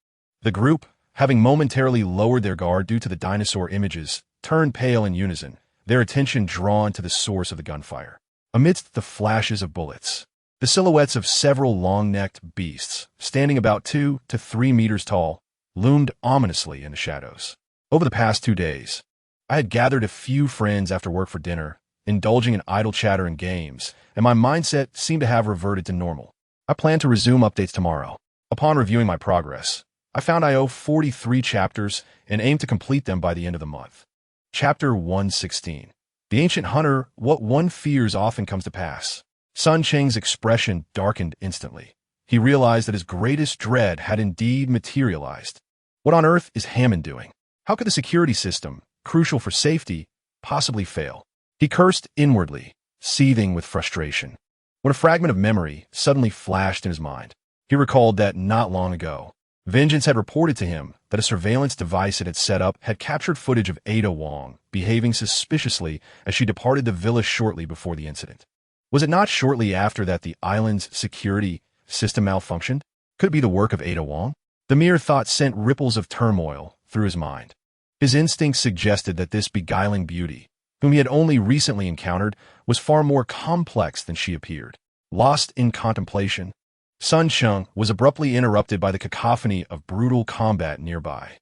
The group, having momentarily lowered their guard due to the dinosaur images, turned pale in unison, their attention drawn to the source of the gunfire. Amidst the flashes of bullets, the silhouettes of several long-necked beasts, standing about 2 to 3 meters tall, loomed ominously in the shadows. Over the past 2 days, I had gathered a few friends after work for dinner, indulging in idle chatter and games, and my mindset seemed to have reverted to normal. I plan to resume updates tomorrow. Upon reviewing my progress, I found I owe 43 chapters and aim to complete them by the end of the month. Chapter 116. The Ancient Hunter, What One Fears Often Comes to Pass. Sun Cheng's expression darkened instantly. He realized that his greatest dread had indeed materialized. What on earth is Hammond doing? How could the security system, crucial for safety, possibly fail? He cursed inwardly, seething with frustration, when a fragment of memory suddenly flashed in his mind. He recalled that not long ago, Vengeance had reported to him that a surveillance device it had set up had captured footage of Ada Wong behaving suspiciously as she departed the villa shortly before the incident. Was it not shortly after that the island's security system malfunctioned? Could it be the work of Ada Wong? The mere thought sent ripples of turmoil through his mind. His instincts suggested that this beguiling beauty, whom he had only recently encountered, was far more complex than she appeared. Lost in contemplation, Sun Cheng was abruptly interrupted by the cacophony of brutal combat nearby.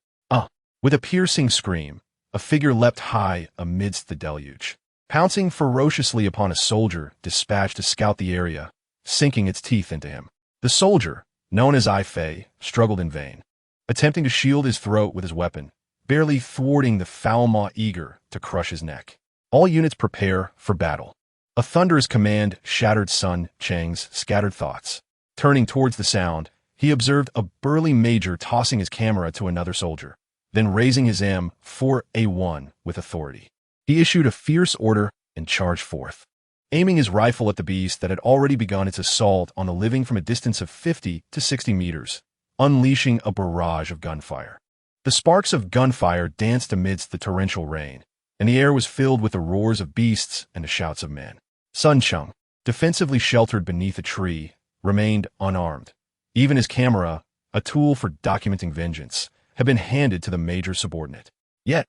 With a piercing scream, a figure leapt high amidst the deluge. Pouncing ferociously upon a soldier dispatched to scout the area, sinking its teeth into him. The soldier, known as Fei, struggled in vain, attempting to shield his throat with his weapon, barely thwarting the foul maw eager to crush his neck. All units prepare for battle. A thunderous command shattered Sun Cheng's scattered thoughts. Turning towards the sound, he observed a burly major tossing his camera to another soldier, then raising his M4A1 with authority. He issued a fierce order and charged forth, aiming his rifle at the beast that had already begun its assault on the living from a distance of 50 to 60 meters, unleashing a barrage of gunfire. The sparks of gunfire danced amidst the torrential rain, and the air was filled with the roars of beasts and the shouts of men. Sun Cheng, defensively sheltered beneath a tree, remained unarmed. Even his camera, a tool for documenting vengeance, had been handed to the major's subordinate. Yet,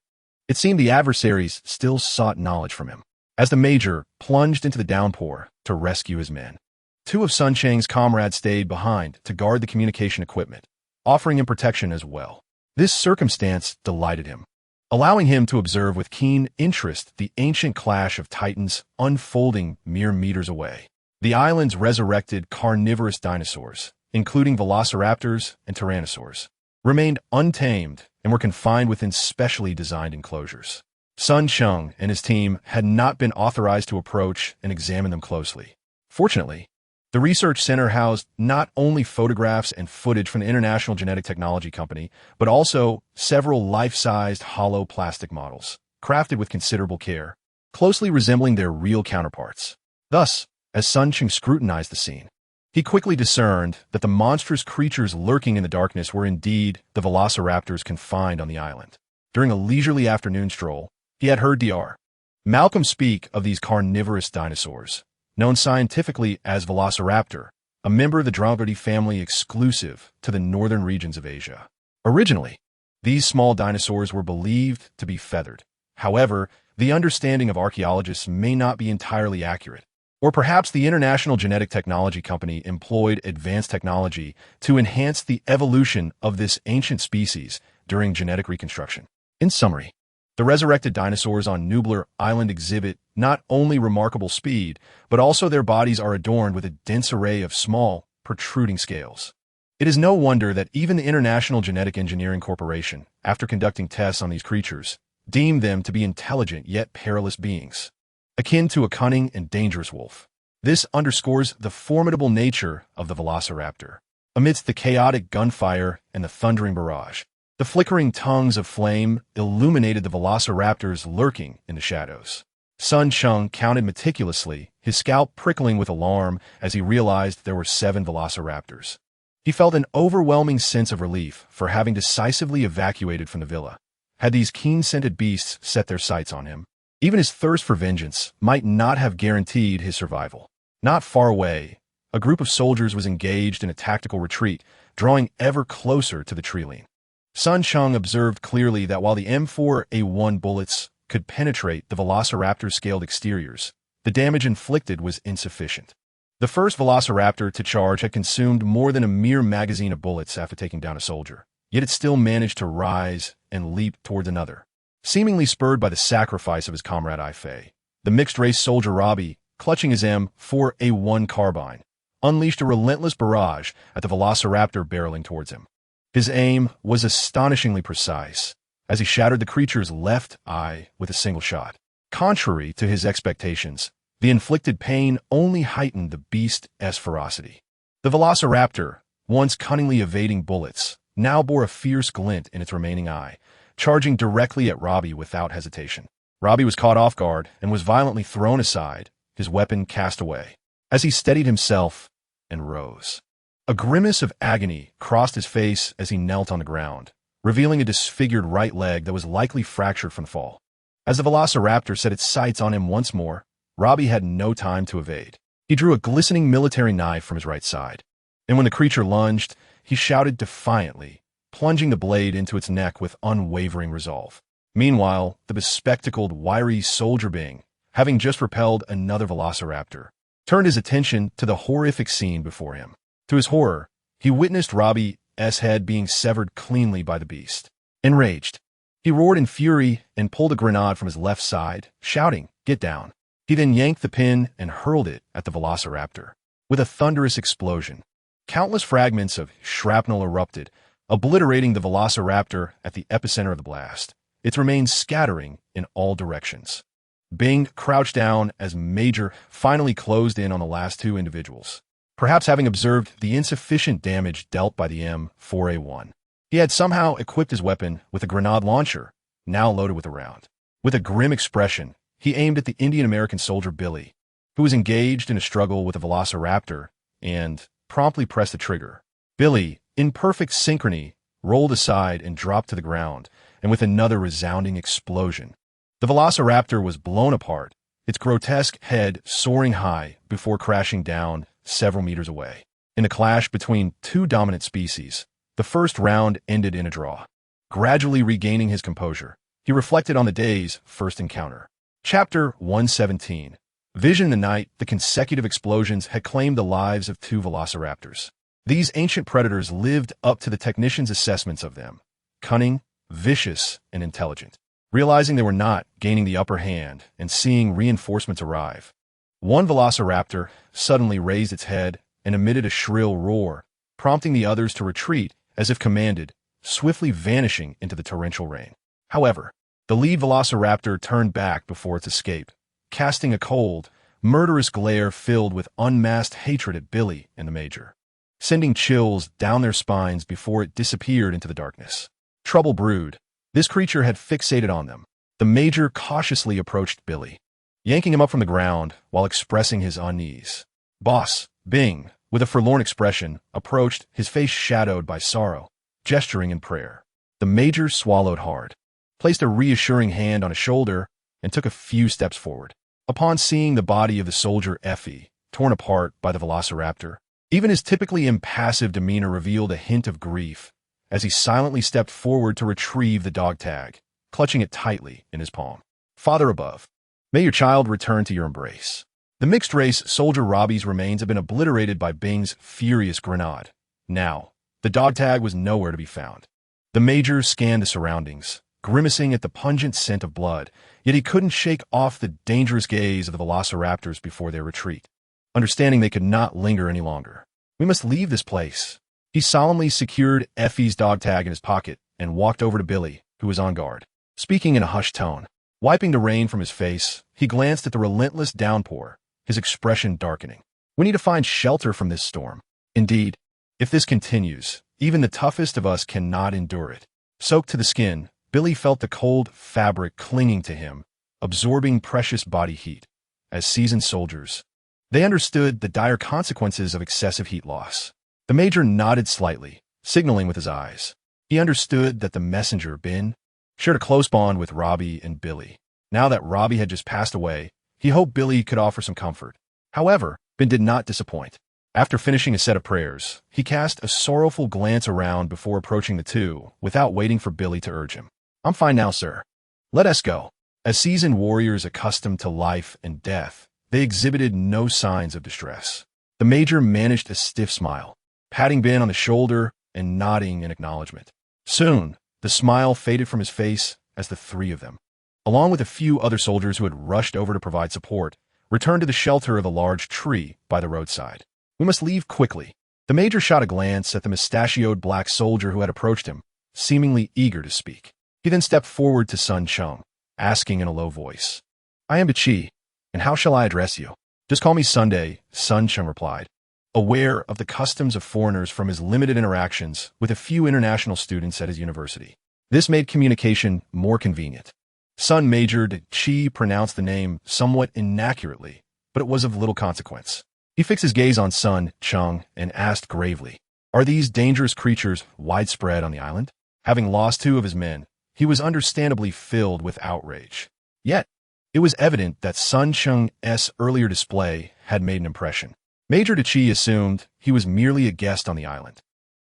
it seemed the adversaries still sought knowledge from him. As the major plunged into the downpour to rescue his men, 2 of Sun Cheng's comrades stayed behind to guard the communication equipment, offering him protection as well. This circumstance delighted him, allowing him to observe with keen interest the ancient clash of titans unfolding mere meters away. The island's resurrected carnivorous dinosaurs, including velociraptors and tyrannosaurs, remained untamed and were confined within specially designed enclosures. Sun Cheng and his team had not been authorized to approach and examine them closely. Fortunately, the research center housed not only photographs and footage from the International Genetic Technology Company, but also several life-sized hollow plastic models, crafted with considerable care, closely resembling their real counterparts. Thus, as Sun Cheng scrutinized the scene, he quickly discerned that the monstrous creatures lurking in the darkness were indeed the velociraptors confined on the island. During a leisurely afternoon stroll, he had heard Dr. Malcolm speak of these carnivorous dinosaurs, known scientifically as velociraptor, a member of the Dromaeosauridae family exclusive to the northern regions of Asia. Originally, these small dinosaurs were believed to be feathered. However, the the understanding of archaeologists may not be entirely accurate. Or perhaps the International Genetic Technology Company employed advanced technology to enhance the evolution of this ancient species during genetic reconstruction. In summary, the resurrected dinosaurs on Nublar Island exhibit not only remarkable speed, but also their bodies are adorned with a dense array of small, protruding scales. It is no wonder that even the International Genetic Engineering Corporation, after conducting tests on these creatures, deemed them to be intelligent yet perilous beings, akin to a cunning and dangerous wolf. This underscores the formidable nature of the velociraptor. Amidst the chaotic gunfire and the thundering barrage, the flickering tongues of flame illuminated the velociraptors lurking in the shadows. Sun Cheng counted meticulously, his scalp prickling with alarm as he realized there were 7 velociraptors. He felt an overwhelming sense of relief for having decisively evacuated from the villa. Had these keen-scented beasts set their sights on him, even his thirst for vengeance might not have guaranteed his survival. Not far away, a group of soldiers was engaged in a tactical retreat, drawing ever closer to the tree line. Sun Cheng observed clearly that while the M4A1 bullets could penetrate the velociraptor's scaled exteriors, the damage inflicted was insufficient. The first velociraptor to charge had consumed more than a mere magazine of bullets after taking down a soldier, yet it still managed to rise and leap towards another. Seemingly spurred by the sacrifice of his comrade Ifei, the mixed-race soldier Robbie, clutching his M4A1 carbine, unleashed a relentless barrage at the velociraptor barreling towards him. His aim was astonishingly precise, as he shattered the creature's left eye with a single shot. Contrary to his expectations, the inflicted pain only heightened the beast's ferocity. The velociraptor, once cunningly evading bullets, now bore a fierce glint in its remaining eye, charging directly at Robbie without hesitation. Robbie was caught off guard and was violently thrown aside, his weapon cast away. As he steadied himself and rose, a grimace of agony crossed his face as he knelt on the ground, revealing a disfigured right leg that was likely fractured from the fall. As the velociraptor set its sights on him once more, Robbie had no time to evade. He drew a glistening military knife from his right side, and when the creature lunged, he shouted defiantly, plunging the blade into its neck with unwavering resolve. Meanwhile, the bespectacled, wiry soldier being, having just repelled another velociraptor, turned his attention to the horrific scene before him. To his horror, he witnessed Robbie's head being severed cleanly by the beast. Enraged, he roared in fury and pulled a grenade from his left side, shouting, "Get down." He then yanked the pin and hurled it at the velociraptor. With a thunderous explosion, countless fragments of shrapnel erupted, obliterating the velociraptor at the epicenter of the blast, its remains scattering in all directions. Bing crouched down as Major finally closed in on the last 2 individuals, perhaps having observed the insufficient damage dealt by the M4A1. He had somehow equipped his weapon with a grenade launcher, now loaded with a round. With a grim expression, he aimed at the Indian-American soldier Billy, who was engaged in a struggle with a velociraptor, and promptly pressed the trigger. Billy, in perfect synchrony, rolled aside and dropped to the ground, and with another resounding explosion, the velociraptor was blown apart, its grotesque head soaring high before crashing down several meters away. In a clash between 2 dominant species, the first round ended in a draw. Gradually regaining his composure, he reflected on the day's first encounter. Chapter 117. Vision in the night, the consecutive explosions had claimed the lives of 2 velociraptors. These ancient predators lived up to the technicians' assessments of them: cunning, vicious, and intelligent. Realizing they were not gaining the upper hand and seeing reinforcements arrive, one velociraptor suddenly raised its head and emitted a shrill roar, prompting the others to retreat as if commanded, swiftly vanishing into the torrential rain. However, the lead velociraptor turned back before its escape, casting a cold, murderous glare filled with unmasked hatred at Billy and the Major, sending chills down their spines before it disappeared into the darkness. Trouble brewed. This creature had fixated on them. The Major cautiously approached Billy, yanking him up from the ground while expressing his unease. Boss, Bing, with a forlorn expression, approached, his face shadowed by sorrow, gesturing in prayer. The Major swallowed hard, placed a reassuring hand on his shoulder, and took a few steps forward. Upon seeing the body of the soldier Effie, torn apart by the velociraptor, even his typically impassive demeanor revealed a hint of grief as he silently stepped forward to retrieve the dog tag, clutching it tightly in his palm. Father above, may your child return to your embrace. The mixed-race soldier Robbie's remains have been obliterated by Bing's furious grenade. Now, the dog tag was nowhere to be found. The Major scanned the surroundings, grimacing at the pungent scent of blood, yet he couldn't shake off the dangerous gaze of the velociraptors before their retreat. Understanding they could not linger any longer. We must leave this place. He solemnly secured Effie's dog tag in his pocket and walked over to Billy, who was on guard. Speaking in a hushed tone, wiping the rain from his face, he glanced at the relentless downpour, his expression darkening. We need to find shelter from this storm. Indeed, if this continues, even the toughest of us cannot endure it. Soaked to the skin, Billy felt the cold fabric clinging to him, absorbing precious body heat. As seasoned soldiers, they understood the dire consequences of excessive heat loss. The Major nodded slightly, signaling with his eyes. He understood that the messenger, Ben, shared a close bond with Robbie and Billy. Now that Robbie had just passed away, he hoped Billy could offer some comfort. However, Ben did not disappoint. After finishing a set of prayers, he cast a sorrowful glance around before approaching the two, without waiting for Billy to urge him. I'm fine now, sir. Let us go. As seasoned warriors accustomed to life and death, they exhibited no signs of distress. The Major managed a stiff smile, patting Ben on the shoulder and nodding in acknowledgement. Soon, the smile faded from his face as the three of them, along with a few other soldiers who had rushed over to provide support, returned to the shelter of a large tree by the roadside. We must leave quickly. The Major shot a glance at the mustachioed black soldier who had approached him, seemingly eager to speak. He then stepped forward to Sun Cheng, asking in a low voice, I am Chi, and how shall I address you? Just call me Sunday, Sun Cheng replied, aware of the customs of foreigners from his limited interactions with a few international students at his university. This made communication more convenient. Sun Major Chi pronounced the name somewhat inaccurately, but it was of little consequence. He fixed his gaze on Sun Cheng and asked gravely, Are these dangerous creatures widespread on the island? Having lost two of his men, he was understandably filled with outrage. Yet, it was evident that Sun Cheng's earlier display had made an impression. Major Chi assumed he was merely a guest on the island,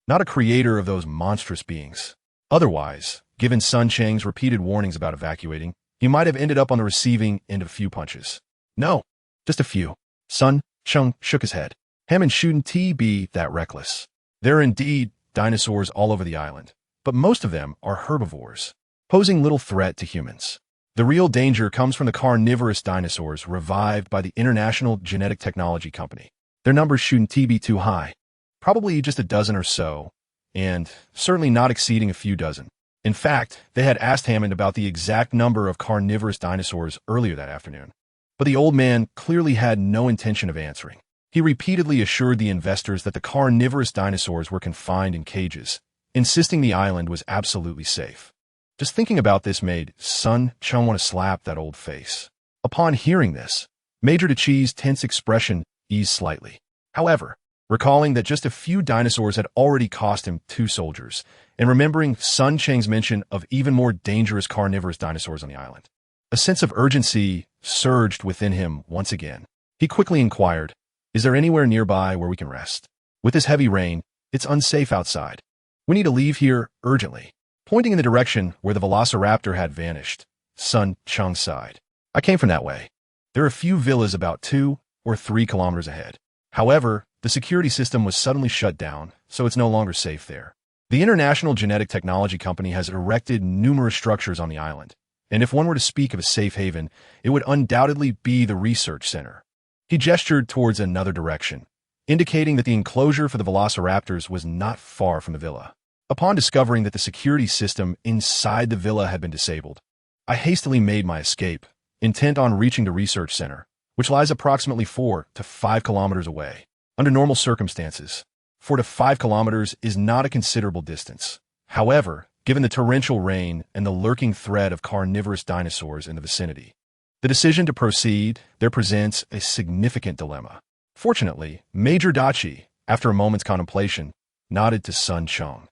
not a creator of those monstrous beings. Otherwise, given Sun Cheng's repeated warnings about evacuating, he might have ended up on the receiving end of a few punches. No, just a few. Sun Cheng shook his head. Hammond shouldn't be that reckless. There are indeed dinosaurs all over the island, but most of them are herbivores, posing little threat to humans. The real danger comes from the carnivorous dinosaurs revived by the International Genetic Technology Company. Their numbers shouldn't be too high, probably just a dozen or so, and certainly not exceeding a few dozen. In fact, they had asked Hammond about the exact number of carnivorous dinosaurs earlier that afternoon. But the old man clearly had no intention of answering. He repeatedly assured the investors that the carnivorous dinosaurs were confined in cages, insisting the island was absolutely safe. Just thinking about this made Sun Cheng want to slap that old face. Upon hearing this, Major Chi's tense expression eased slightly. However, recalling that just a few dinosaurs had already cost him 2 soldiers, and remembering Sun Cheng's mention of even more dangerous carnivorous dinosaurs on the island, a sense of urgency surged within him once again. He quickly inquired, Is there anywhere nearby where we can rest? With this heavy rain, it's unsafe outside. We need to leave here urgently. Pointing in the direction where the velociraptor had vanished, Sun Cheng sighed. I came from that way. There are a few villas about 2 or 3 kilometers ahead. However, the security system was suddenly shut down, so it's no longer safe there. The International Genetic Technology Company has erected numerous structures on the island, and if one were to speak of a safe haven, it would undoubtedly be the research center. He gestured towards another direction, indicating that the enclosure for the velociraptors was not far from the villa. Upon discovering that the security system inside the villa had been disabled, I hastily made my escape, intent on reaching the research center, which lies approximately 4 to 5 kilometers away. Under normal circumstances, 4 to 5 kilometers is not a considerable distance. However, given the torrential rain and the lurking threat of carnivorous dinosaurs in the vicinity, the decision to proceed there presents a significant dilemma. Fortunately, Major Dachi, after a moment's contemplation, nodded to Sun Cheng,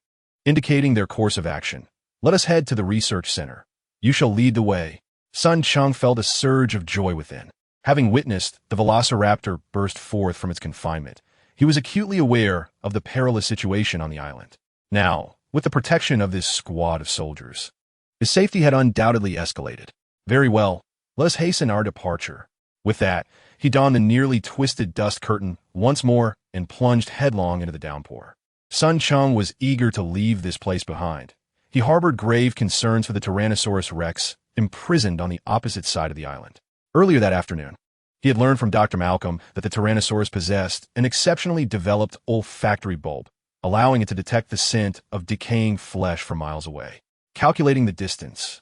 indicating their course of action. Let us head to the research center. You shall lead the way. Sun Cheng felt a surge of joy within. Having witnessed the velociraptor burst forth from its confinement, he was acutely aware of the perilous situation on the island. Now, with the protection of this squad of soldiers, his safety had undoubtedly escalated. Very well, Let us hasten our departure. With that, he donned the nearly twisted dust curtain once more and plunged headlong into the downpour. Sun Cheng was eager to leave this place behind. He harbored grave concerns for the Tyrannosaurus Rex, imprisoned on the opposite side of the island. Earlier that afternoon, he had learned from Dr. Malcolm that the Tyrannosaurus possessed an exceptionally developed olfactory bulb, allowing it to detect the scent of decaying flesh from miles away. Calculating the distance,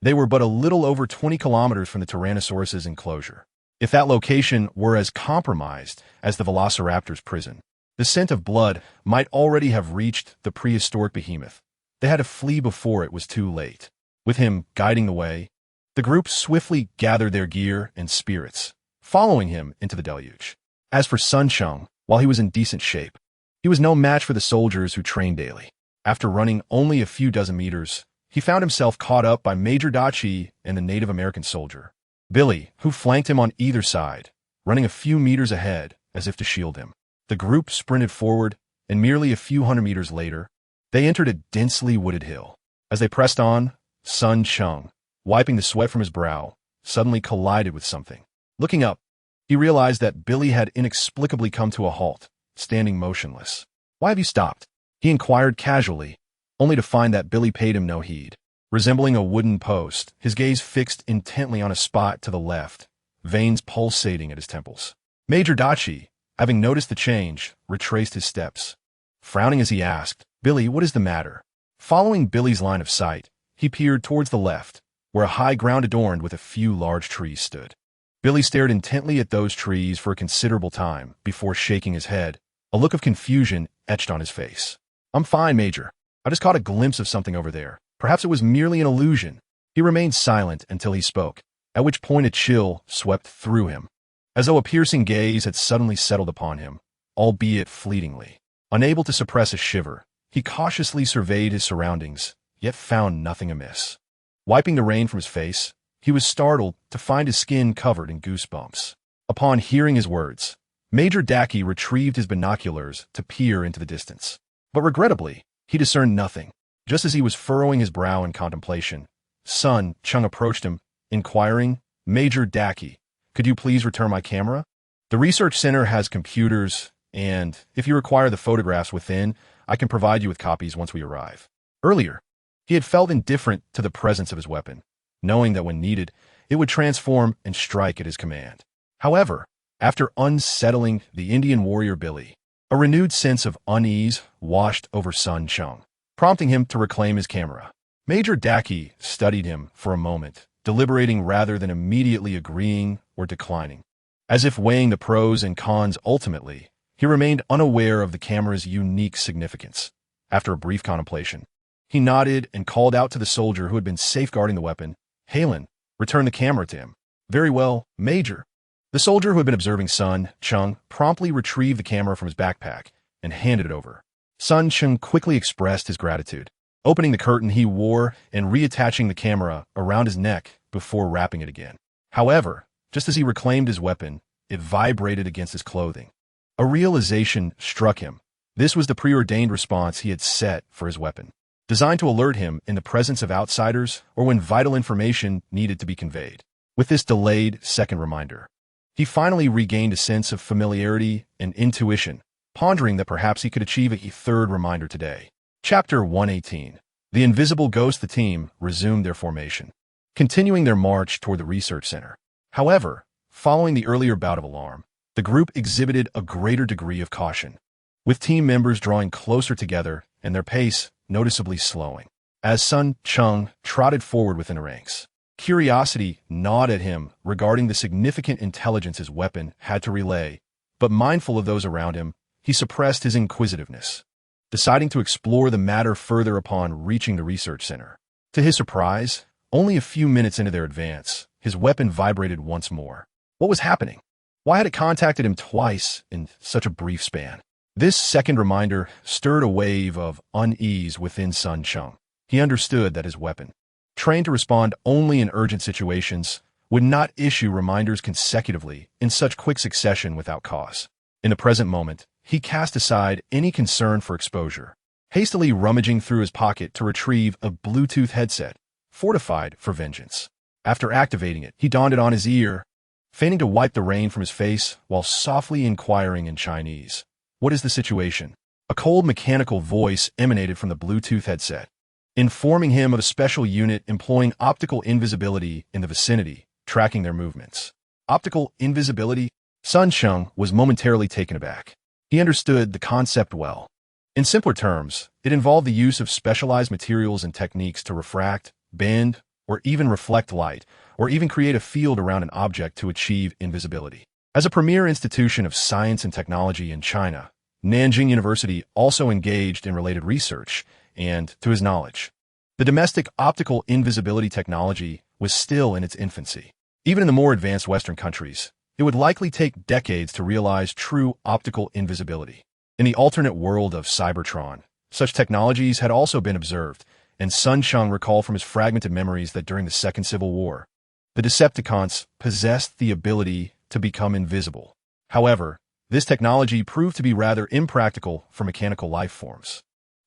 they were but a little over 20 kilometers from the Tyrannosaurus's enclosure. If that location were as compromised as the Velociraptor's prison, the scent of blood might already have reached the prehistoric behemoth. They had to flee before it was too late. With him guiding the way, the group swiftly gathered their gear and spirits, following him into the deluge. As for Sun Cheng, while he was in decent shape, he was no match for the soldiers who trained daily. After running only a few dozen meters, he found himself caught up by Major Dachi and the Native American soldier, Billy, who flanked him on either side, running a few meters ahead as if to shield him. The group sprinted forward, and merely a few hundred meters later, they entered a densely wooded hill. As they pressed on, Sun Cheng, wiping the sweat from his brow, suddenly collided with something. Looking up, he realized that Billy had inexplicably come to a halt, standing motionless. "Why have you stopped?" he inquired casually, only to find that Billy paid him no heed. Resembling a wooden post, his gaze fixed intently on a spot to the left, veins pulsating at his temples. Major Dachi, having noticed the change, retraced his steps. Frowning as he asked, "Billy, what is the matter?" Following Billy's line of sight, he peered towards the left, where a high ground adorned with a few large trees stood. Billy stared intently at those trees for a considerable time before shaking his head, a look of confusion etched on his face. "I'm fine, Major. I just caught a glimpse of something over there. Perhaps it was merely an illusion." He remained silent until he spoke, at which point a chill swept through him, as though a piercing gaze had suddenly settled upon him, albeit fleetingly. Unable to suppress a shiver, he cautiously surveyed his surroundings, yet found nothing amiss. Wiping the rain from his face, he was startled to find his skin covered in goosebumps. Upon hearing his words, Major Dachi retrieved his binoculars to peer into the distance. But regrettably, he discerned nothing. Just as he was furrowing his brow in contemplation, Sun Cheng approached him, inquiring, "Major Dachi, could you please return my camera? The research center has computers, and if you require the photographs within, I can provide you with copies once we arrive." Earlier, he had felt indifferent to the presence of his weapon, knowing that when needed, it would transform and strike at his command. However, after unsettling the Indian warrior Billy, a renewed sense of unease washed over Sun Cheng, prompting him to reclaim his camera. Major Dachi studied him for a moment, deliberating rather than immediately agreeing or declining. As if weighing the pros and cons ultimately, he remained unaware of the camera's unique significance. After a brief contemplation, he nodded and called out to the soldier who had been safeguarding the weapon, "Halen, return the camera to him." "Very well, Major." The soldier who had been observing Sun Cheng promptly retrieved the camera from his backpack and handed it over. Sun Cheng quickly expressed his gratitude, opening the curtain he wore and reattaching the camera around his neck before wrapping it again. However, just as he reclaimed his weapon, it vibrated against his clothing. A realization struck him. This was the preordained response he had set for his weapon, designed to alert him in the presence of outsiders or when vital information needed to be conveyed. With this delayed second reminder, he finally regained a sense of familiarity and intuition, pondering that perhaps he could achieve a third reminder today. Chapter 118. The invisible ghost. The team resumed their formation, continuing their march toward the research center. However, following the earlier bout of alarm, the group exhibited a greater degree of caution, with team members drawing closer together and their pace noticeably slowing. As Sun Cheng trotted forward within the ranks, curiosity gnawed at him regarding the significant intelligence his weapon had to relay, but mindful of those around him, he suppressed his inquisitiveness, deciding to explore the matter further upon reaching the research center. To his surprise, only a few minutes into their advance, his weapon vibrated once more. What was happening? Why had it contacted him twice in such a brief span? This second reminder stirred a wave of unease within Sun Cheng. He understood that his weapon, trained to respond only in urgent situations, would not issue reminders consecutively in such quick succession without cause. In the present moment, he cast aside any concern for exposure, hastily rummaging through his pocket to retrieve a Bluetooth headset, fortified for vengeance. After activating it, he donned it on his ear, feigning to wipe the rain from his face while softly inquiring in Chinese. "What is the situation?" A cold mechanical voice emanated from the Bluetooth headset, informing him of a special unit employing optical invisibility in the vicinity, tracking their movements. Optical invisibility? Sun Cheng was momentarily taken aback. He understood the concept well. In simpler terms, it involved the use of specialized materials and techniques to refract, bend, or even reflect light, or even create a field around an object to achieve invisibility. As a premier institution of science and technology in China, Nanjing University also engaged in related research, and, to his knowledge, the domestic optical invisibility technology was still in its infancy. Even in the more advanced Western countries, it would likely take decades to realize true optical invisibility. In the alternate world of Cybertron, such technologies had also been observed, and Sun Cheng recalled from his fragmented memories that during the Second Civil War, the Decepticons possessed the ability to become invisible. However, this technology proved to be rather impractical for mechanical life forms.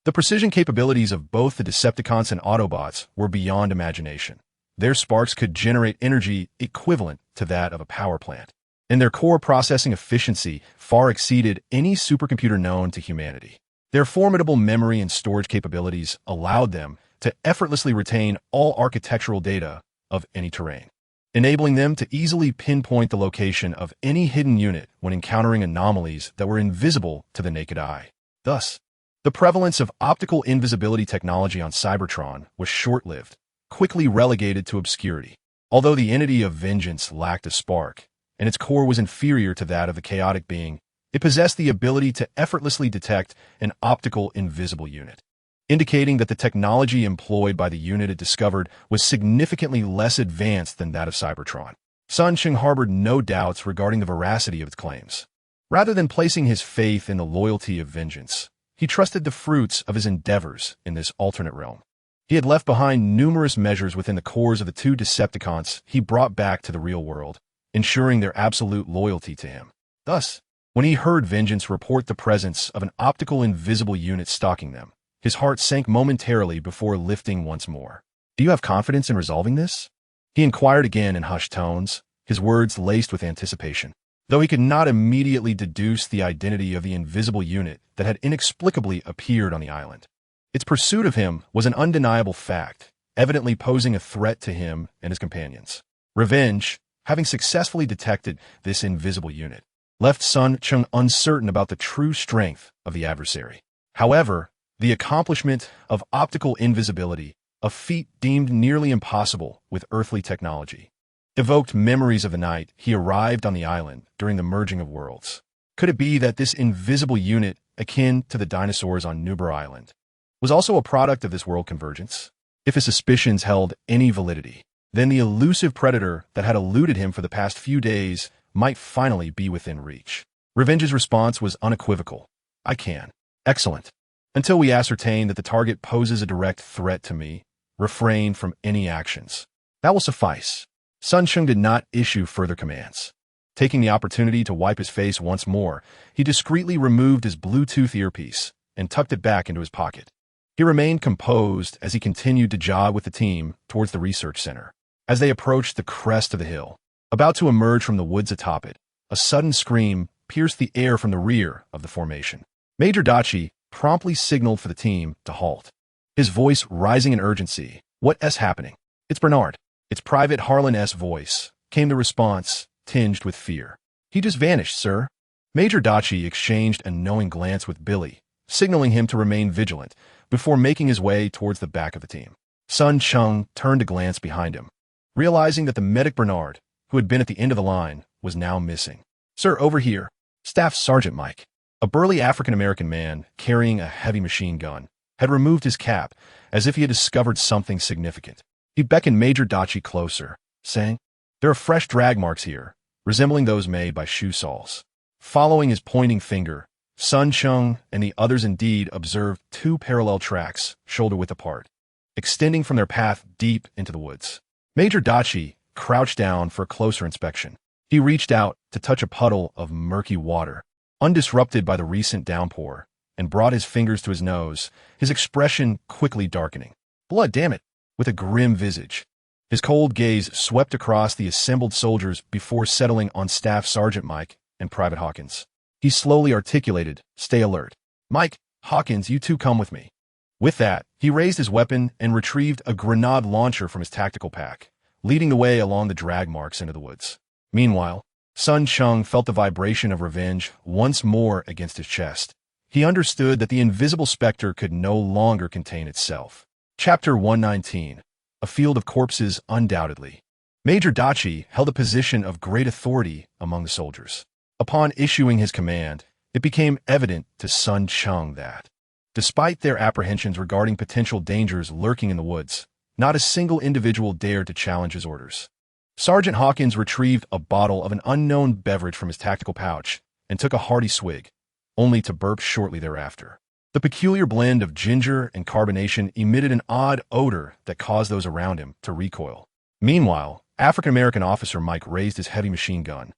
The precision capabilities of both the Decepticons and Autobots were beyond imagination. Their sparks could generate energy equivalent to that of a power plant, and their core processing efficiency far exceeded any supercomputer known to humanity. Their formidable memory and storage capabilities allowed them to effortlessly retain all architectural data of any terrain, enabling them to easily pinpoint the location of any hidden unit when encountering anomalies that were invisible to the naked eye. Thus, the prevalence of optical invisibility technology on Cybertron was short-lived, quickly relegated to obscurity. Although the entity of vengeance lacked a spark, and its core was inferior to that of the chaotic being, it possessed the ability to effortlessly detect an optical invisible unit, indicating that the technology employed by the unit it discovered was significantly less advanced than that of Cybertron. Sun Cheng harbored no doubts regarding the veracity of its claims. Rather than placing his faith in the loyalty of vengeance, he trusted the fruits of his endeavors in this alternate realm. He had left behind numerous measures within the cores of the two Decepticons he brought back to the real world, ensuring their absolute loyalty to him. Thus, when he heard Vengeance report the presence of an optical invisible unit stalking them, his heart sank momentarily before lifting once more. "Do you have confidence in resolving this?" he inquired again in hushed tones, his words laced with anticipation. Though he could not immediately deduce the identity of the invisible unit that had inexplicably appeared on the island, its pursuit of him was an undeniable fact, evidently posing a threat to him and his companions. Revenge, having successfully detected this invisible unit, left Sun Cheng uncertain about the true strength of the adversary. However, the accomplishment of optical invisibility, a feat deemed nearly impossible with earthly technology, evoked memories of the night he arrived on the island during the merging of worlds. Could it be that this invisible unit, akin to the dinosaurs on Nuber Island, was also a product of this world convergence? If his suspicions held any validity, then the elusive predator that had eluded him for the past few days might finally be within reach. Revenge's response was unequivocal. "I can." "Excellent. Until we ascertain that the target poses a direct threat to me, refrain from any actions. That will suffice." Sun Cheng did not issue further commands. Taking the opportunity to wipe his face once more, he discreetly removed his Bluetooth earpiece and tucked it back into his pocket. He remained composed as he continued to jog with the team towards the research center. As they approached the crest of the hill, about to emerge from the woods atop it, a sudden scream pierced the air from the rear of the formation. Major Dachi promptly signaled for the team to halt, his voice rising in urgency. "What's happening?" "It's Bernard." Its Private Harlan-esque voice came the response, tinged with fear. "He just vanished, sir." Major Dachi exchanged a knowing glance with Billy, signaling him to remain vigilant before making his way towards the back of the team. Sun Cheng turned to glance behind him, realizing that the medic Bernard, who had been at the end of the line, was now missing. "Sir, over here." Staff Sergeant Mike, a burly African-American man carrying a heavy machine gun, had removed his cap as if he had discovered something significant. He beckoned Major Dachi closer, saying, "There are fresh drag marks here, resembling those made by shoe soles." Following his pointing finger, Sun Cheng and the others indeed observed two parallel tracks, shoulder-width apart, extending from their path deep into the woods. Major Dachi crouched down for a closer inspection. He reached out to touch a puddle of murky water, undisrupted by the recent downpour, and brought his fingers to his nose, his expression quickly darkening. "Blood, damn it!" With a grim visage, His cold gaze swept across the assembled soldiers before settling on Staff Sergeant Mike and Private Hawkins. He slowly articulated, "Stay alert. Mike, Hawkins, you two come with me." With that, he raised his weapon and retrieved a grenade launcher from his tactical pack, leading the way along the drag marks into the woods. Meanwhile, Sun Cheng felt the vibration of revenge once more against his chest. He understood that the invisible specter could no longer contain itself. Chapter 119. A Field of Corpses. Undoubtedly, Major Dachi held a position of great authority among the soldiers. Upon issuing his command, it became evident to Sun Cheng that, despite their apprehensions regarding potential dangers lurking in the woods, not a single individual dared to challenge his orders. Sergeant Hawkins retrieved a bottle of an unknown beverage from his tactical pouch and took a hearty swig, only to burp shortly thereafter. The peculiar blend of ginger and carbonation emitted an odd odor that caused those around him to recoil. Meanwhile, African-American officer Mike raised his heavy machine gun,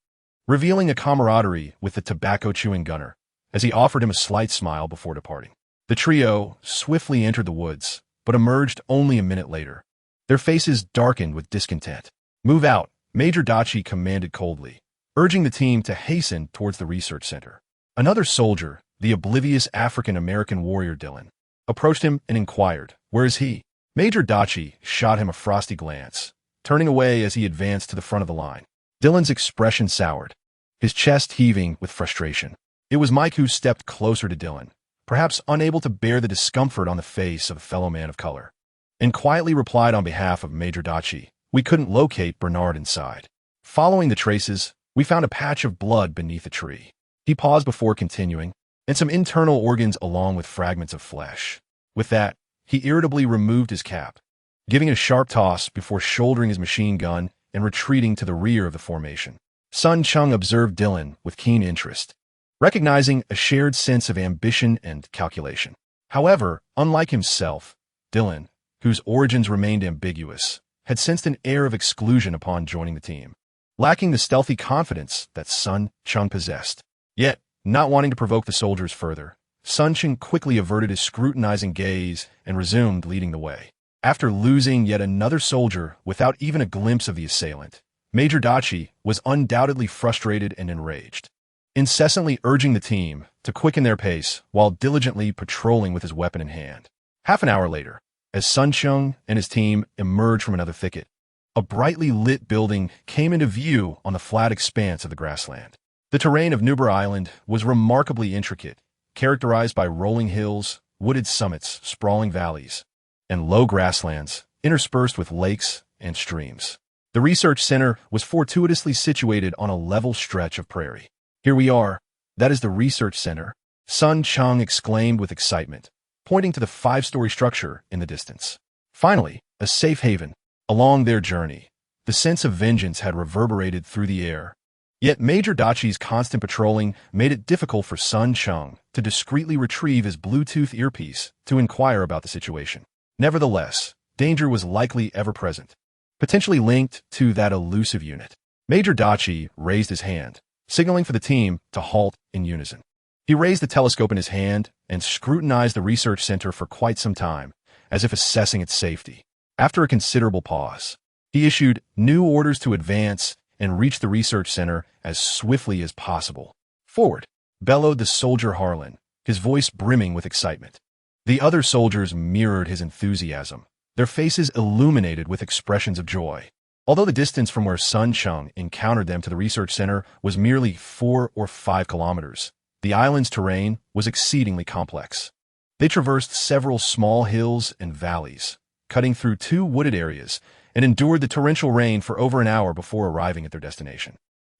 revealing a camaraderie with the tobacco-chewing gunner, as he offered him a slight smile before departing. The trio swiftly entered the woods, but emerged only a minute later. Their faces darkened with discontent. "Move out," Major Dachi commanded coldly, urging the team to hasten towards the research center. Another soldier, the oblivious African-American warrior Dylan, approached him and inquired, "Where is he?" Major Dachi shot him a frosty glance, turning away as he advanced to the front of the line. Dylan's expression soured, his chest heaving with frustration. It was Mike who stepped closer to Dylan, perhaps unable to bear the discomfort on the face of a fellow man of color, and quietly replied on behalf of Major Dachi, "We couldn't locate Bernard inside. Following the traces, we found a patch of blood beneath a tree." He paused before continuing, "and some internal organs along with fragments of flesh." With that, he irritably removed his cap, giving it a sharp toss before shouldering his machine gun and retreating to the rear of the formation. Sun Cheng observed Dylan with keen interest, recognizing a shared sense of ambition and calculation. However, unlike himself, Dylan, whose origins remained ambiguous, had sensed an air of exclusion upon joining the team, lacking the stealthy confidence that Sun Cheng possessed. Yet, not wanting to provoke the soldiers further, Sun Cheng quickly averted his scrutinizing gaze and resumed leading the way. After losing yet another soldier without even a glimpse of the assailant, Major Dachi was undoubtedly frustrated and enraged, incessantly urging the team to quicken their pace while diligently patrolling with his weapon in hand. Half an hour later, as Sun Cheng and his team emerged from another thicket, a brightly lit building came into view on the flat expanse of the grassland. The terrain of Nubra Island was remarkably intricate, characterized by rolling hills, wooded summits, sprawling valleys, and low grasslands interspersed with lakes and streams. The research center was fortuitously situated on a level stretch of prairie. "Here we are. That is the research center," Sun Cheng exclaimed with excitement, pointing to the 5-story structure in the distance. Finally, a safe haven. Along their journey, the sense of vengeance had reverberated through the air. Yet Major Dachi's constant patrolling made it difficult for Sun Cheng to discreetly retrieve his Bluetooth earpiece to inquire about the situation. Nevertheless, danger was likely ever present, potentially linked to that elusive unit. Major Dachi raised his hand, signaling for the team to halt in unison. He raised the telescope in his hand and scrutinized the research center for quite some time, as if assessing its safety. After a considerable pause, he issued new orders to advance and reach the research center as swiftly as possible. "Forward!" bellowed the soldier Harlan, his voice brimming with excitement. The other soldiers mirrored his enthusiasm, their faces illuminated with expressions of joy. Although the distance from where Sun Cheng encountered them to the research center was merely 4 or 5 kilometers, the island's terrain was exceedingly complex. They traversed several small hills and valleys, cutting through 2 wooded areas, and endured the torrential rain for over an hour before arriving at their destination.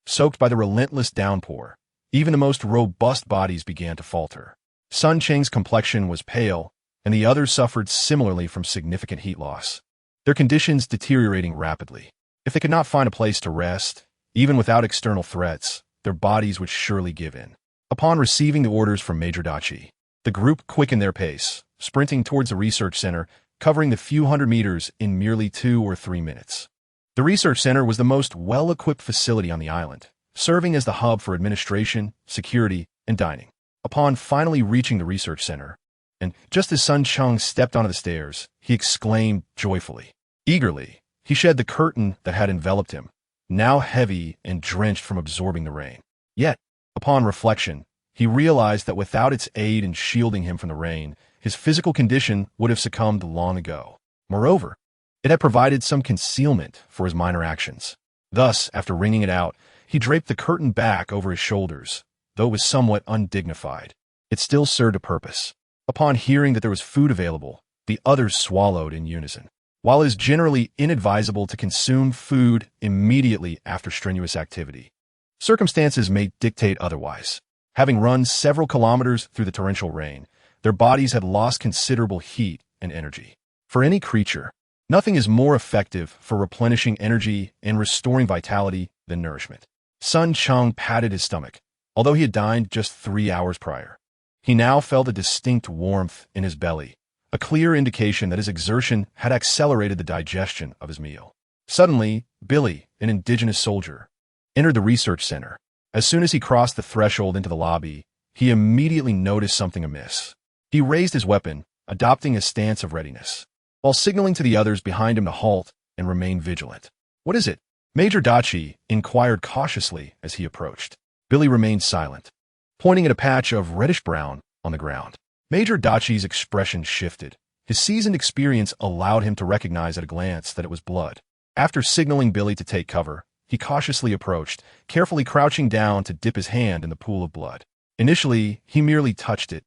Soaked by the relentless downpour, even the most robust bodies began to falter. Sun Cheng's complexion was pale, and the others suffered similarly from significant heat loss, their conditions deteriorating rapidly. If they could not find a place to rest, even without external threats, their bodies would surely give in. Upon receiving the orders from Major Dachi, the group quickened their pace, sprinting towards the research center, covering the few hundred meters in merely 2 or 3 minutes. The research center was the most well-equipped facility on the island, serving as the hub for administration, security, and dining. Upon finally reaching the research center, and just as Sun Cheng stepped onto the stairs, he exclaimed joyfully. Eagerly, He shed the curtain that had enveloped him, now heavy and drenched from absorbing the rain. Yet, upon reflection, he realized that without its aid in shielding him from the rain, his physical condition would have succumbed long ago. Moreover, it had provided some concealment for his minor actions. Thus, after wringing it out, he draped the curtain back over his shoulders, though it was somewhat undignified. It still served a purpose. Upon hearing that there was food available, the others swallowed in unison. While it is generally inadvisable to consume food immediately after strenuous activity, circumstances may dictate otherwise. Having run several kilometers through the torrential rain, their bodies had lost considerable heat and energy. For any creature, nothing is more effective for replenishing energy and restoring vitality than nourishment. Sun Cheng patted his stomach, although he had dined just 3 hours prior. He now felt a distinct warmth in his belly, a clear indication that his exertion had accelerated the digestion of his meal. Suddenly, Billy, an indigenous soldier, entered the research center. As soon as he crossed the threshold into the lobby, he immediately noticed something amiss. He raised his weapon, adopting a stance of readiness, while signaling to the others behind him to halt and remain vigilant. "What is it?" Major Dachi inquired cautiously as he approached. Billy remained silent, pointing at a patch of reddish-brown on the ground. Major Dachi's expression shifted. His seasoned experience allowed him to recognize at a glance that it was blood. After signaling Billy to take cover, he cautiously approached, carefully crouching down to dip his hand in the pool of blood. Initially, he merely touched it,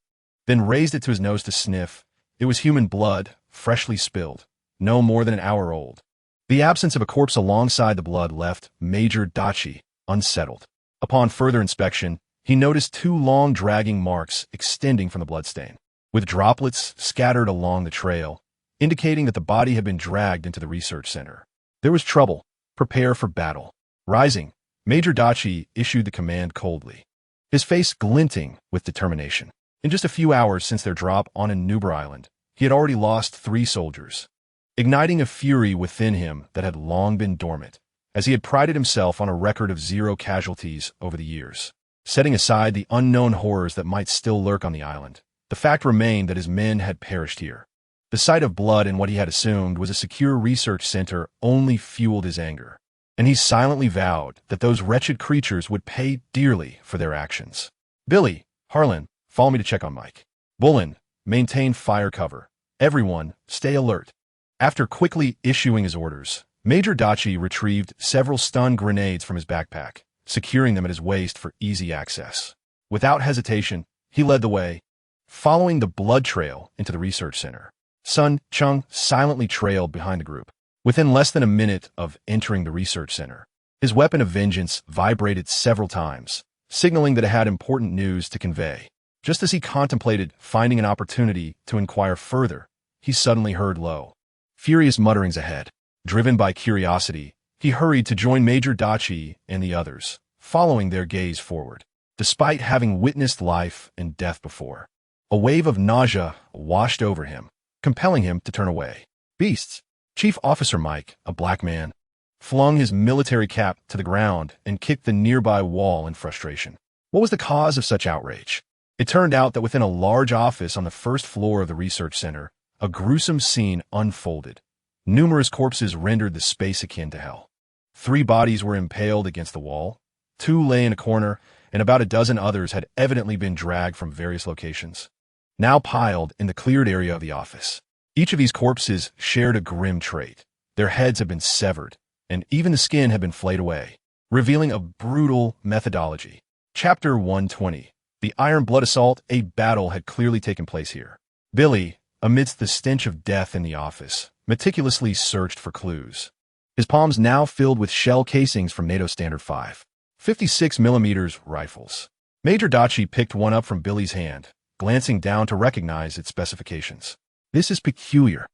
then raised it to his nose to sniff. It was human blood, freshly spilled, no more than an hour old. The absence of a corpse alongside the blood left Major Dachi unsettled. Upon further inspection, he noticed 2 long dragging marks extending from the bloodstain, with droplets scattered along the trail, indicating that the body had been dragged into the research center. There was trouble. Prepare for battle. Rising, Major Dachi issued the command coldly, his face glinting with determination. In just a few hours since their drop on Anubar Island, he had already lost 3 soldiers, igniting a fury within him that had long been dormant, as he had prided himself on a record of 0 casualties over the years. Setting aside the unknown horrors that might still lurk on the island, the fact remained that his men had perished here. The sight of blood in what he had assumed was a secure research center only fueled his anger, and he silently vowed that those wretched creatures would pay dearly for their actions. "Billy, Harlan, follow me to check on Mike. Bullen, maintain fire cover. Everyone, stay alert." After quickly issuing his orders, Major Dachi retrieved several stun grenades from his backpack, securing them at his waist for easy access. Without hesitation, he led the way, following the blood trail into the research center. Sun Cheng silently trailed behind the group. Within less than a minute of entering the research center, his weapon of vengeance vibrated several times, signaling that it had important news to convey. Just as he contemplated finding an opportunity to inquire further, he suddenly heard low, furious mutterings ahead. Driven by curiosity, he hurried to join Major Dachi and the others, following their gaze forward. Despite having witnessed life and death before, a wave of nausea washed over him, compelling him to turn away. "Beasts!" Chief Officer Mike, a black man, flung his military cap to the ground and kicked the nearby wall in frustration. What was the cause of such outrage? It turned out that within a large office on the first floor of the research center, a gruesome scene unfolded. Numerous corpses rendered the space akin to hell. 3 bodies were impaled against the wall, 2 lay in a corner, and about a dozen others had evidently been dragged from various locations, now piled in the cleared area of the office. Each of these corpses shared a grim trait. Their heads had been severed, and even the skin had been flayed away, revealing a brutal methodology. Chapter 120. The Iron Blood Assault. A battle had clearly taken place here. Billy, amidst the stench of death in the office, meticulously searched for clues. His palms now filled with shell casings from NATO Standard 5.56mm rifles. Major Dachi picked one up from Billy's hand, glancing down to recognize its specifications. "This is peculiar,"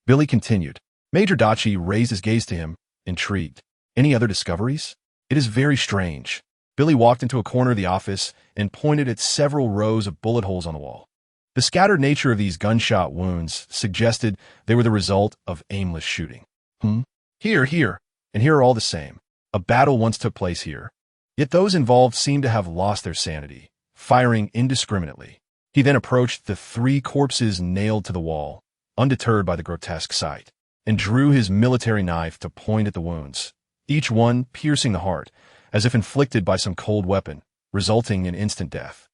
Billy continued. Major Dachi raised his gaze to him, intrigued. "Any other discoveries?" "It is very strange." Billy walked into a corner of the office and pointed at several rows of bullet holes on the wall. The scattered nature of these gunshot wounds suggested they were the result of aimless shooting. Here, and here are all the same. A battle once took place here. Yet those involved seemed to have lost their sanity, firing indiscriminately." He then approached the 3 corpses nailed to the wall, undeterred by the grotesque sight. and drew his military knife to point at the wounds, each one piercing the heart, as if inflicted by some cold weapon, resulting in instant death.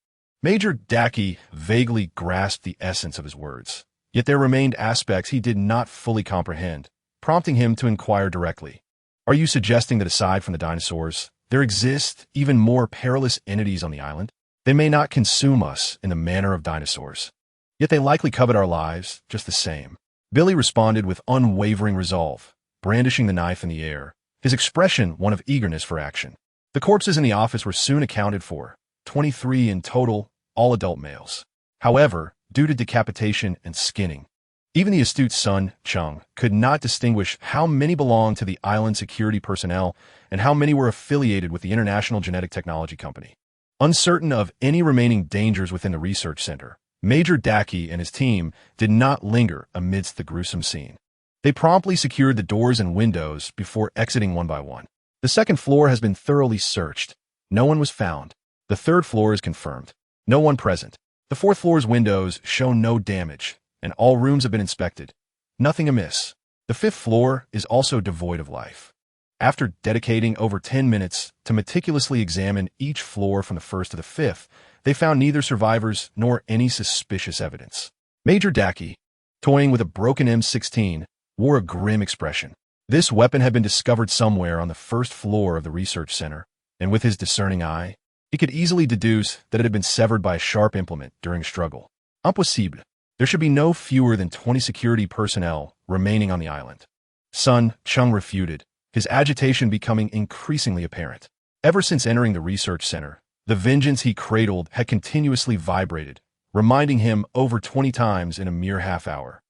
Major Daki vaguely grasped the essence of his words, yet there remained aspects he did not fully comprehend, prompting him to inquire directly. Are you suggesting that aside from the dinosaurs, there exist even more perilous entities on the island? They may not consume us in the manner of dinosaurs, yet they likely covet our lives just the same. Billy responded with unwavering resolve, brandishing the knife in the air, his expression one of eagerness for action. The corpses in the office were soon accounted for, 23 in total, all adult males. However, due to decapitation and skinning, even the astute son, Cheng, could not distinguish how many belonged to the island security personnel and how many were affiliated with the International Genetic Technology Company. Uncertain of any remaining dangers within the research center, Major Daki and his team did not linger amidst the gruesome scene. They promptly secured the doors and windows before exiting one by one. The second floor has been thoroughly searched. No one was found. The third floor is confirmed. No one present. The fourth floor's windows show no damage, and all rooms have been inspected. Nothing amiss. The fifth floor is also devoid of life. After dedicating over 10 minutes to meticulously examine each floor from the first to the fifth, they found neither survivors nor any suspicious evidence. Major Daki, toying with a broken M16, wore a grim expression. This weapon had been discovered somewhere on the first floor of the research center, and with his discerning eye, he could easily deduce that it had been severed by a sharp implement during a struggle. Impossible. There should be no fewer than 20 security personnel remaining on the island. Son Cheng refuted, his agitation becoming increasingly apparent. Ever since entering the research center, the vengeance he cradled had continuously vibrated, reminding him over 20 times in a mere half hour,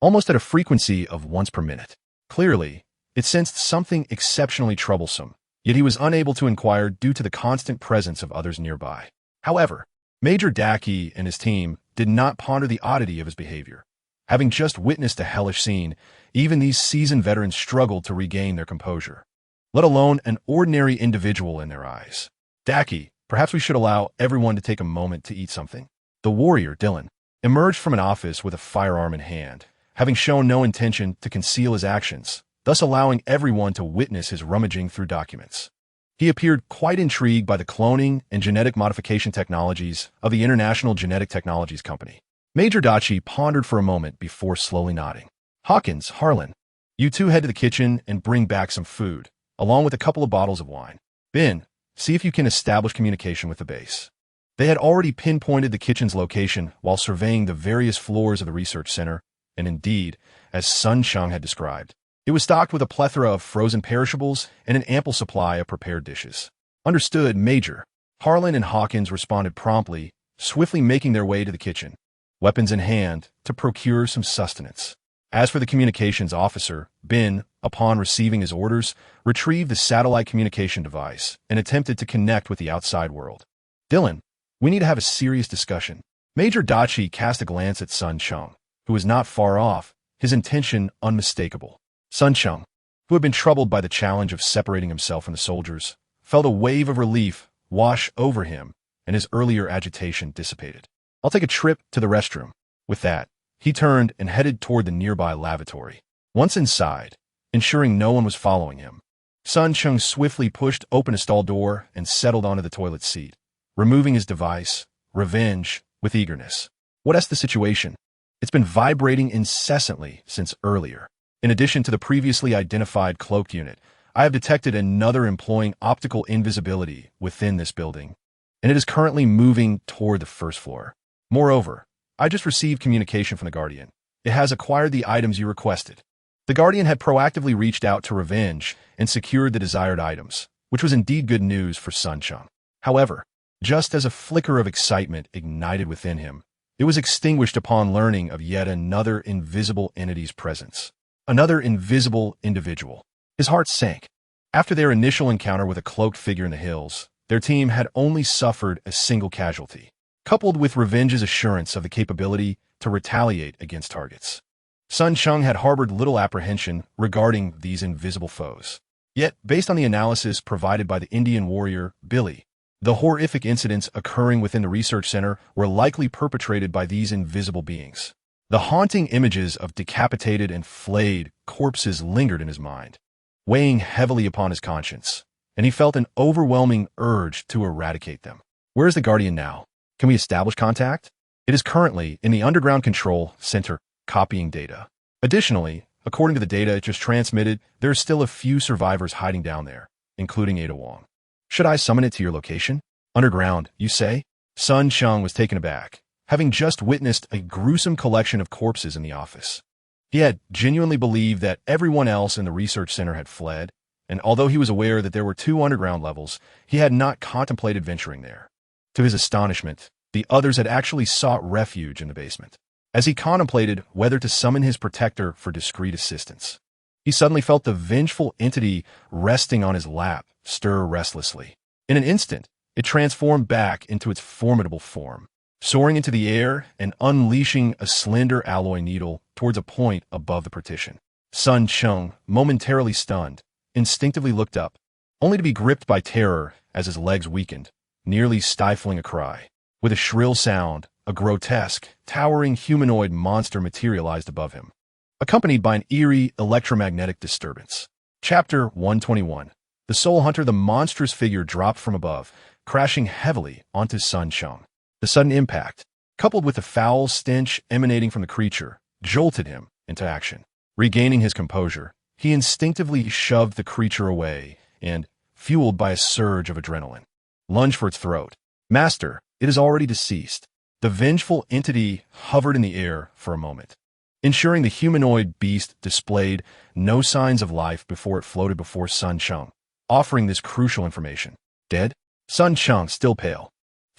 almost at a frequency of once per minute. Clearly, it sensed something exceptionally troublesome, yet he was unable to inquire due to the constant presence of others nearby. However, Major Daki and his team did not ponder the oddity of his behavior. Having just witnessed a hellish scene, even these seasoned veterans struggled to regain their composure, let alone an ordinary individual in their eyes. Daki, perhaps we should allow everyone to take a moment to eat something. The warrior, Dylan, emerged from an office with a firearm in hand, having shown no intention to conceal his actions, thus allowing everyone to witness his rummaging through documents. He appeared quite intrigued by the cloning and genetic modification technologies of the International Genetic Technologies Company. Major Dachi pondered for a moment before slowly nodding. Hawkins, Harlan, you two head to the kitchen and bring back some food, along with a couple of bottles of wine. Ben, see if you can establish communication with the base. They had already pinpointed the kitchen's location while surveying the various floors of the research center, and indeed, as Sun Cheng had described, it was stocked with a plethora of frozen perishables and an ample supply of prepared dishes. Understood, Major. Harlan and Hawkins responded promptly, swiftly making their way to the kitchen, weapons in hand, to procure some sustenance. As for the communications officer, Ben, upon receiving his orders, retrieved the satellite communication device and attempted to connect with the outside world. Dylan, we need to have a serious discussion. Major Dachi cast a glance at Sun Cheng, who was not far off, his intention unmistakable. Sun Cheng, who had been troubled by the challenge of separating himself from the soldiers, felt a wave of relief wash over him, and his earlier agitation dissipated. I'll take a trip to the restroom. With that, he turned and headed toward the nearby lavatory. Once inside, ensuring no one was following him, Sun Cheng swiftly pushed open a stall door and settled onto the toilet seat, removing his device, revenge, with eagerness. What's the situation? It's been vibrating incessantly since earlier. In addition to the previously identified cloaked unit, I have detected another employing optical invisibility within this building, and it is currently moving toward the first floor. Moreover, I just received communication from the Guardian. It has acquired the items you requested. The Guardian had proactively reached out to Revenge and secured the desired items, which was indeed good news for Sun Cheng. However, just as a flicker of excitement ignited within him, it was extinguished upon learning of yet another invisible entity's presence. Another invisible individual. His heart sank. After their initial encounter with a cloaked figure in the hills, their team had only suffered a single casualty, coupled with Revenge's assurance of the capability to retaliate against targets. Sun Cheng had harbored little apprehension regarding these invisible foes. Yet, based on the analysis provided by the Indian warrior, Billy, the horrific incidents occurring within the research center were likely perpetrated by these invisible beings. The haunting images of decapitated and flayed corpses lingered in his mind, weighing heavily upon his conscience, and he felt an overwhelming urge to eradicate them. Where is the Guardian now? Can we establish contact? It is currently in the underground control center, copying data. Additionally, according to the data it just transmitted, there are still a few survivors hiding down there, including Ada Wong. Should I summon it to your location? Underground, you say? Sun Cheng was taken aback, having just witnessed a gruesome collection of corpses in the office. He had genuinely believed that everyone else in the research center had fled, and although he was aware that there were 2 underground levels, he had not contemplated venturing there. To his astonishment, the others had actually sought refuge in the basement. As he contemplated whether to summon his protector for discreet assistance, he suddenly felt the vengeful entity resting on his lap stir restlessly. In an instant, it transformed back into its formidable form, soaring into the air and unleashing a slender alloy needle towards a point above the partition. Sun Cheng, momentarily stunned, instinctively looked up, only to be gripped by terror as his legs weakened, nearly stifling a cry. With a shrill sound, a grotesque, towering humanoid monster materialized above him, accompanied by an eerie electromagnetic disturbance. Chapter 121. The Soul Hunter. The monstrous figure dropped from above, crashing heavily onto Sun Cheng. The sudden impact, coupled with the foul stench emanating from the creature, jolted him into action. Regaining his composure, he instinctively shoved the creature away and, fueled by a surge of adrenaline, lunged for its throat. Master, it is already deceased. The vengeful entity hovered in the air for a moment, ensuring the humanoid beast displayed no signs of life before it floated before Sun Cheng, offering this crucial information. Dead? Sun Cheng, still pale,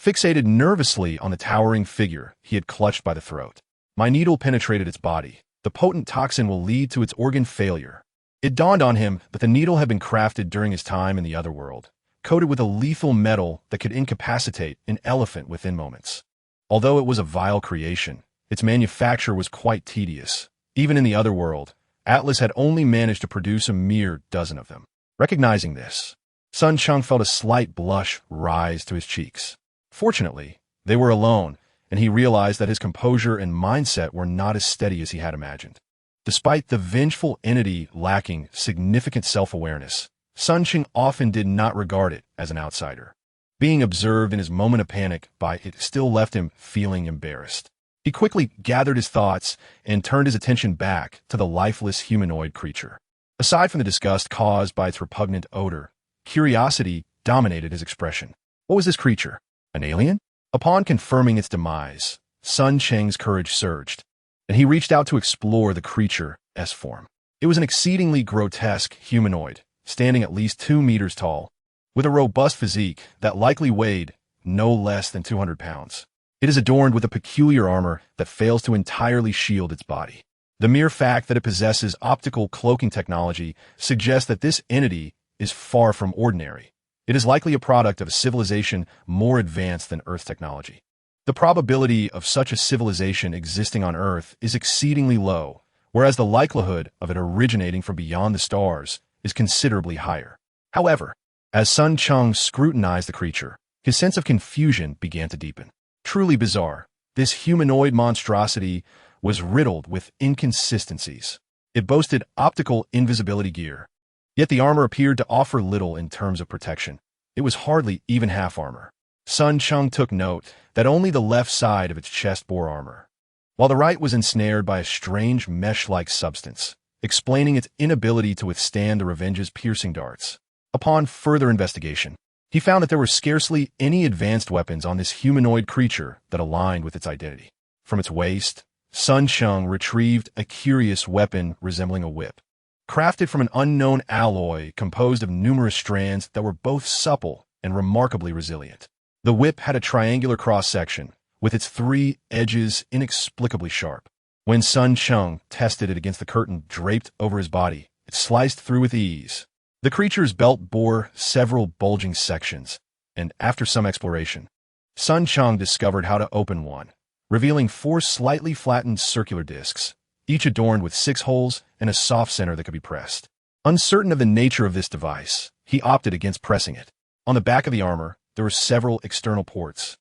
fixated nervously on the towering figure he had clutched by the throat. My needle penetrated its body. The potent toxin will lead to its organ failure. It dawned on him that the needle had been crafted during his time in the other world, coated with a lethal metal that could incapacitate an elephant within moments. Although it was a vile creation, its manufacture was quite tedious. Even in the other world, Atlas had only managed to produce a mere dozen of them. Recognizing this, Sun Cheng felt a slight blush rise to his cheeks. Fortunately, they were alone, and he realized that his composure and mindset were not as steady as he had imagined. Despite the vengeful entity lacking significant self-awareness, Sun Cheng often did not regard it as an outsider. Being observed in his moment of panic by it still left him feeling embarrassed. He quickly gathered his thoughts and turned his attention back to the lifeless humanoid creature. Aside from the disgust caused by its repugnant odor, curiosity dominated his expression. What was this creature? An alien? Upon confirming its demise, Sun Cheng's courage surged, and he reached out to explore the creature's form. It was an exceedingly grotesque humanoid, standing at least 2 meters tall, with a robust physique that likely weighed no less than 200 pounds. It is adorned with a peculiar armor that fails to entirely shield its body. The mere fact that it possesses optical cloaking technology suggests that this entity is far from ordinary. It is likely a product of a civilization more advanced than Earth technology. The probability of such a civilization existing on Earth is exceedingly low, whereas the likelihood of it originating from beyond the stars is considerably higher. However, as Sun Cheng scrutinized the creature, his sense of confusion began to deepen. Truly bizarre, this humanoid monstrosity was riddled with inconsistencies. It boasted optical invisibility gear, yet the armor appeared to offer little in terms of protection. It was hardly even half armor. Sun Cheng took note that only the left side of its chest bore armor, while the right was ensnared by a strange mesh-like substance, explaining its inability to withstand the Revenge's piercing darts. Upon further investigation, he found that there were scarcely any advanced weapons on this humanoid creature that aligned with its identity. From its waist, Sun Cheng retrieved a curious weapon resembling a whip, crafted from an unknown alloy composed of numerous strands that were both supple and remarkably resilient. The whip had a triangular cross-section, with its 3 edges inexplicably sharp. When Sun Cheng tested it against the curtain draped over his body, it sliced through with ease. The creature's belt bore several bulging sections, and after some exploration, Sun Cheng discovered how to open one, revealing 4 slightly flattened circular discs, each adorned with 6 holes and a soft center that could be pressed. Uncertain of the nature of this device, he opted against pressing it. On the back of the armor, there were several external ports,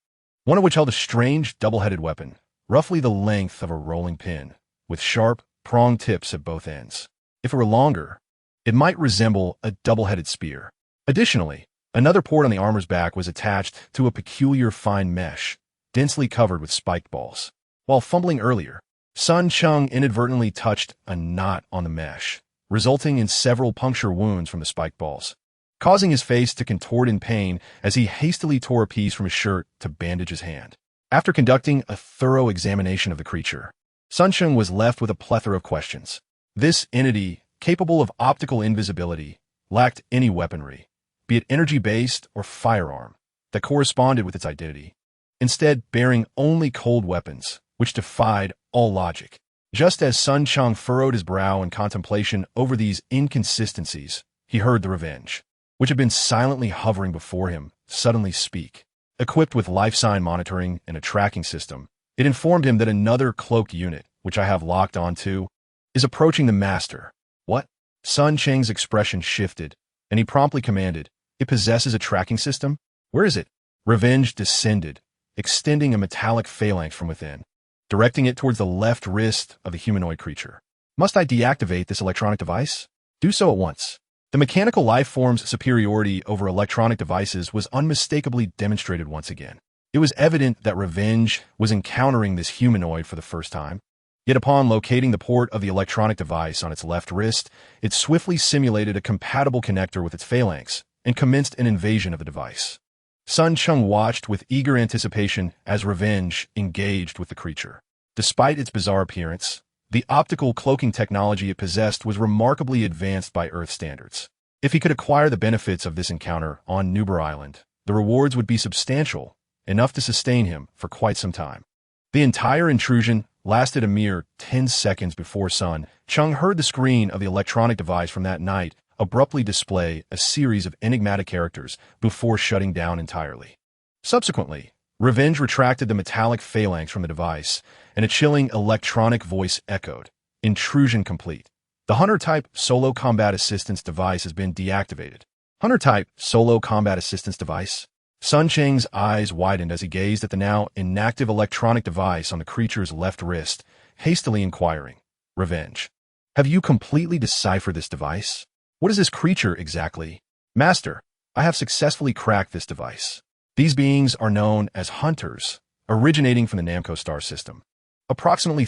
one of which held a strange double-headed weapon, roughly the length of a rolling pin, with sharp, pronged tips at both ends. If it were longer, it might resemble a double-headed spear. Additionally, another port on the armor's back was attached to a peculiar fine mesh, densely covered with spiked balls. While fumbling earlier, Sun Cheng inadvertently touched a knot on the mesh, resulting in several puncture wounds from the spiked balls, causing his face to contort in pain as he hastily tore a piece from his shirt to bandage his hand. After conducting a thorough examination of the creature, Sun Cheng was left with a plethora of questions. This entity, capable of optical invisibility, lacked any weaponry, be it energy-based or firearm, that corresponded with its identity, instead bearing only cold weapons, which defied all logic. Just as Sun Cheng furrowed his brow in contemplation over these inconsistencies, he heard the Revenge, which had been silently hovering before him, suddenly speak. Equipped with life sign monitoring and a tracking system, it informed him that another cloaked unit, which I have locked onto, is approaching the master. What? Sun Cheng's expression shifted, and he promptly commanded, "It possesses a tracking system? Where is it?" Revenge descended, extending a metallic phalanx from within, directing it towards the left wrist of the humanoid creature. Must I deactivate this electronic device? Do so at once. The mechanical life form's superiority over electronic devices was unmistakably demonstrated once again. It was evident that Revenge was encountering this humanoid for the first time. Yet upon locating the port of the electronic device on its left wrist, it swiftly simulated a compatible connector with its phalanx and commenced an invasion of the device. Sun Cheng watched with eager anticipation as Revenge engaged with the creature. Despite its bizarre appearance, the optical cloaking technology it possessed was remarkably advanced by Earth standards. If he could acquire the benefits of this encounter on Nuber Island, the rewards would be substantial, enough to sustain him for quite some time. The entire intrusion lasted a mere 10 seconds before Sun Cheng heard the screen of the electronic device from that night abruptly display a series of enigmatic characters before shutting down entirely. Subsequently, Revenge retracted the metallic phalanx from the device, and a chilling electronic voice echoed, "Intrusion complete. The Hunter-type Solo Combat Assistance device has been deactivated." Hunter-type Solo Combat Assistance device? Sun Cheng's eyes widened as he gazed at the now inactive electronic device on the creature's left wrist, hastily inquiring, "Revenge, have you completely deciphered this device? What is this creature exactly?" "Master, I have successfully cracked this device. These beings are known as Hunters, originating from the Namco star system, approximately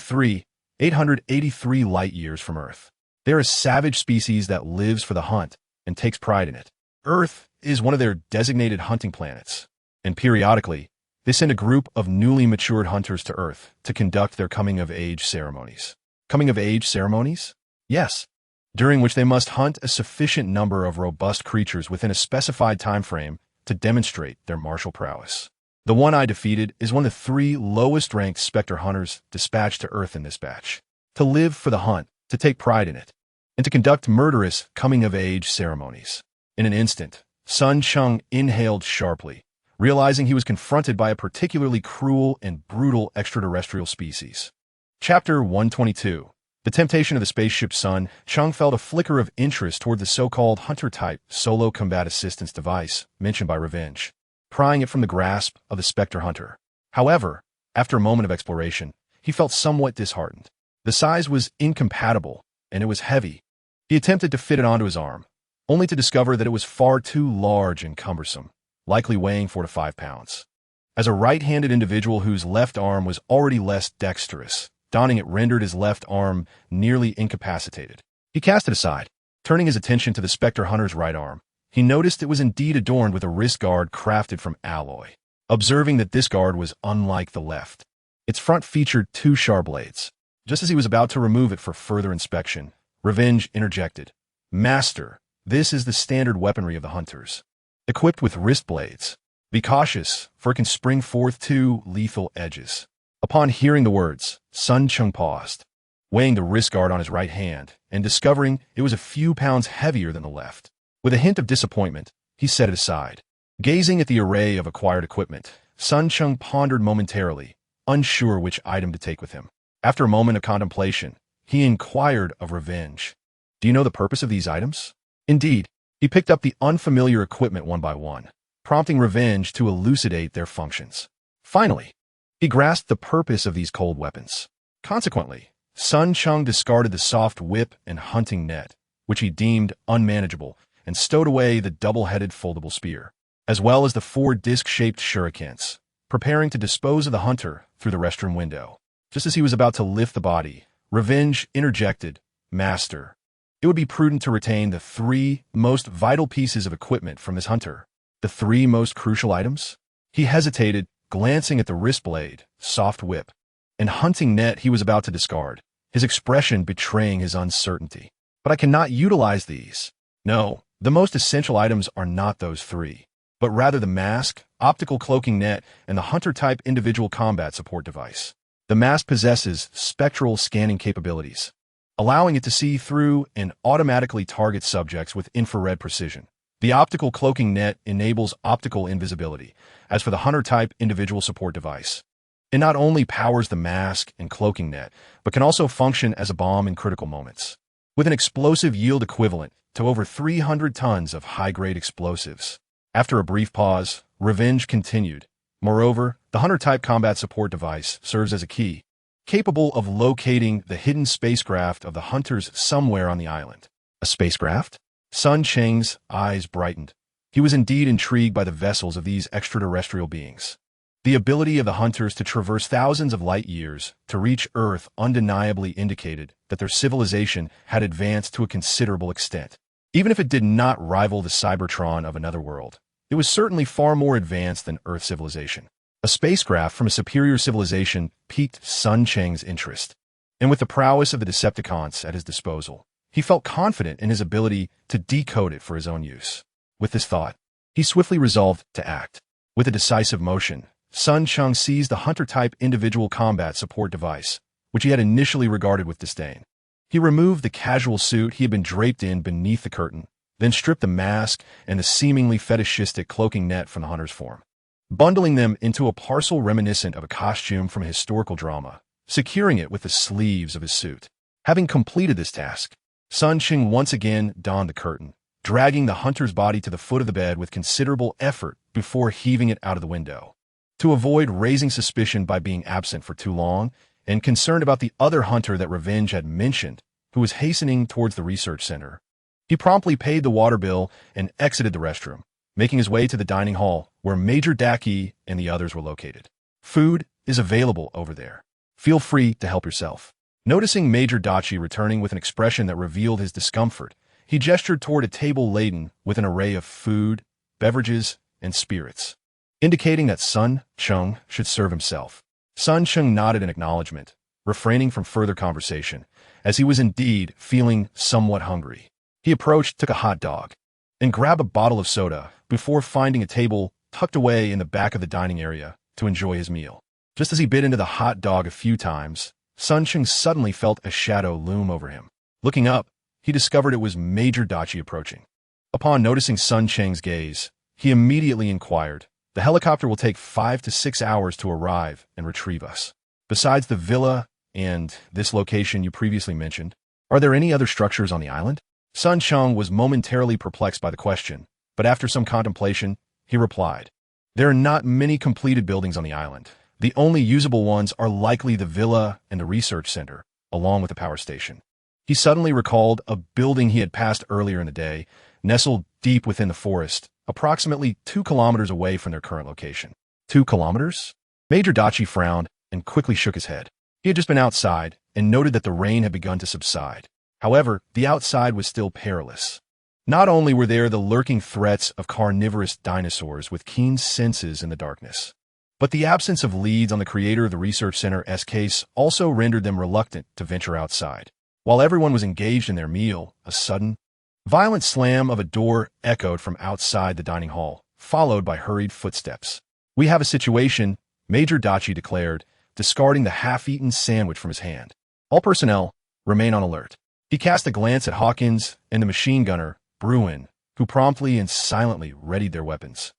883 light-years from Earth. They're a savage species that lives for the hunt and takes pride in it. Earth is one of their designated hunting planets, and periodically, they send a group of newly matured hunters to Earth to conduct their coming-of-age ceremonies." Coming-of-age ceremonies? Yes, during which they must hunt a sufficient number of robust creatures within a specified time frame to demonstrate their martial prowess. The one I defeated is one of the 3 lowest-ranked Spectre hunters dispatched to Earth in this batch, to live for the hunt, to take pride in it, and to conduct murderous coming-of-age ceremonies. In an instant, Sun Cheng inhaled sharply, realizing he was confronted by a particularly cruel and brutal extraterrestrial species. Chapter 122. The Temptation of the Spaceship. Sun Cheng felt a flicker of interest toward the so-called Hunter-type Solo Combat Assistance device mentioned by Revenge, prying it from the grasp of the Spectre Hunter. However, after a moment of exploration, he felt somewhat disheartened. The size was incompatible, and it was heavy. He attempted to fit it onto his arm, only to discover that it was far too large and cumbersome, likely weighing 4 to 5 pounds. As a right-handed individual whose left arm was already less dexterous, donning it rendered his left arm nearly incapacitated. He cast it aside. Turning his attention to the Spectre Hunter's right arm, he noticed it was indeed adorned with a wrist guard crafted from alloy. Observing that this guard was unlike the left, its front featured 2 sharp blades. Just as he was about to remove it for further inspection, Revenge interjected, "Master, this is the standard weaponry of the Hunters, equipped with wrist blades. Be cautious, for it can spring forth 2 lethal edges." Upon hearing the words, Sun Cheng paused, weighing the wrist guard on his right hand and discovering it was a few pounds heavier than the left. With a hint of disappointment, he set it aside. Gazing at the array of acquired equipment, Sun Cheng pondered momentarily, unsure which item to take with him. After a moment of contemplation, he inquired of Revenge, "Do you know the purpose of these items?" Indeed, he picked up the unfamiliar equipment one by one, prompting Revenge to elucidate their functions. Finally, he He grasped the purpose of these cold weapons. Consequently, Sun Cheng discarded the soft whip and hunting net, which he deemed unmanageable, and stowed away the double-headed foldable spear, as well as the 4 disc-shaped shurikens, preparing to dispose of the hunter through the restroom window. Just as he was about to lift the body, Revenge interjected, "Master, it would be prudent to retain the 3 most vital pieces of equipment from this hunter." The 3 most crucial items? He hesitated, glancing at the wrist blade, soft whip, and hunting net he was about to discard, his expression betraying his uncertainty. "But I cannot utilize these." "No, the most essential items are not those 3, but rather the mask, optical cloaking net, and the hunter-type individual combat support device. The mask possesses spectral scanning capabilities, allowing it to see through and automatically target subjects with infrared precision. The optical cloaking net enables optical invisibility. As for the hunter-type individual support device, it not only powers the mask and cloaking net, but can also function as a bomb in critical moments, with an explosive yield equivalent to over 300 tons of high-grade explosives." After a brief pause, Revenge continued, "Moreover, the hunter-type combat support device serves as a key, capable of locating the hidden spacecraft of the hunters somewhere on the island." "A spacecraft?" Sun Cheng's eyes brightened. He was indeed intrigued by the vessels of these extraterrestrial beings. The ability of the hunters to traverse thousands of light years to reach Earth undeniably indicated that their civilization had advanced to a considerable extent. Even if it did not rival the Cybertron of another world, it was certainly far more advanced than Earth civilization. A spacecraft from a superior civilization piqued Sun Cheng's interest, and with the prowess of the Decepticons at his disposal, he felt confident in his ability to decode it for his own use. With this thought, he swiftly resolved to act. With a decisive motion, Sun Cheng seized the hunter-type individual combat support device, which he had initially regarded with disdain. He removed the casual suit he had been draped in beneath the curtain, then stripped the mask and the seemingly fetishistic cloaking net from the hunter's form, bundling them into a parcel reminiscent of a costume from a historical drama, securing it with the sleeves of his suit. Having completed this task, Sun Cheng once again donned the curtain, dragging the hunter's body to the foot of the bed with considerable effort before heaving it out of the window. To avoid raising suspicion by being absent for too long, and concerned about the other hunter that Revenge had mentioned, who was hastening towards the research center, he promptly paid the water bill and exited the restroom, making his way to the dining hall where Major Daki and the others were located. "Food is available over there. Feel free to help yourself." Noticing Major Dachi returning with an expression that revealed his discomfort, he gestured toward a table laden with an array of food, beverages, and spirits, indicating that Sun Cheng should serve himself. Sun Cheng nodded in acknowledgement, refraining from further conversation, as he was indeed feeling somewhat hungry. He approached, took a hot dog, and grabbed a bottle of soda before finding a table tucked away in the back of the dining area to enjoy his meal. Just as he bit into the hot dog a few times, Sun Cheng suddenly felt a shadow loom over him. Looking up, he discovered it was Major Dachi approaching. Upon noticing Sun Cheng's gaze, he immediately inquired, "The helicopter will take 5 to 6 hours to arrive and retrieve us. Besides the villa and this location you previously mentioned, are there any other structures on the island?" Sun Cheng was momentarily perplexed by the question, but after some contemplation, he replied, "There are not many completed buildings on the island. The only usable ones are likely the villa and the research center, along with the power station." He suddenly recalled a building he had passed earlier in the day, nestled deep within the forest, approximately 2 kilometers away from their current location. 2 kilometers? Major Dachi frowned and quickly shook his head. He had just been outside and noted that the rain had begun to subside. However, the outside was still perilous. Not only were there the lurking threats of carnivorous dinosaurs with keen senses in the darkness, but the absence of leads on the creator of the research center's case also rendered them reluctant to venture outside. While everyone was engaged in their meal, a sudden, violent slam of a door echoed from outside the dining hall, followed by hurried footsteps. "We have a situation," Major Dachi declared, discarding the half-eaten sandwich from his hand. "All personnel, remain on alert." He cast a glance at Hawkins and the machine gunner, Bruin, who promptly and silently readied their weapons,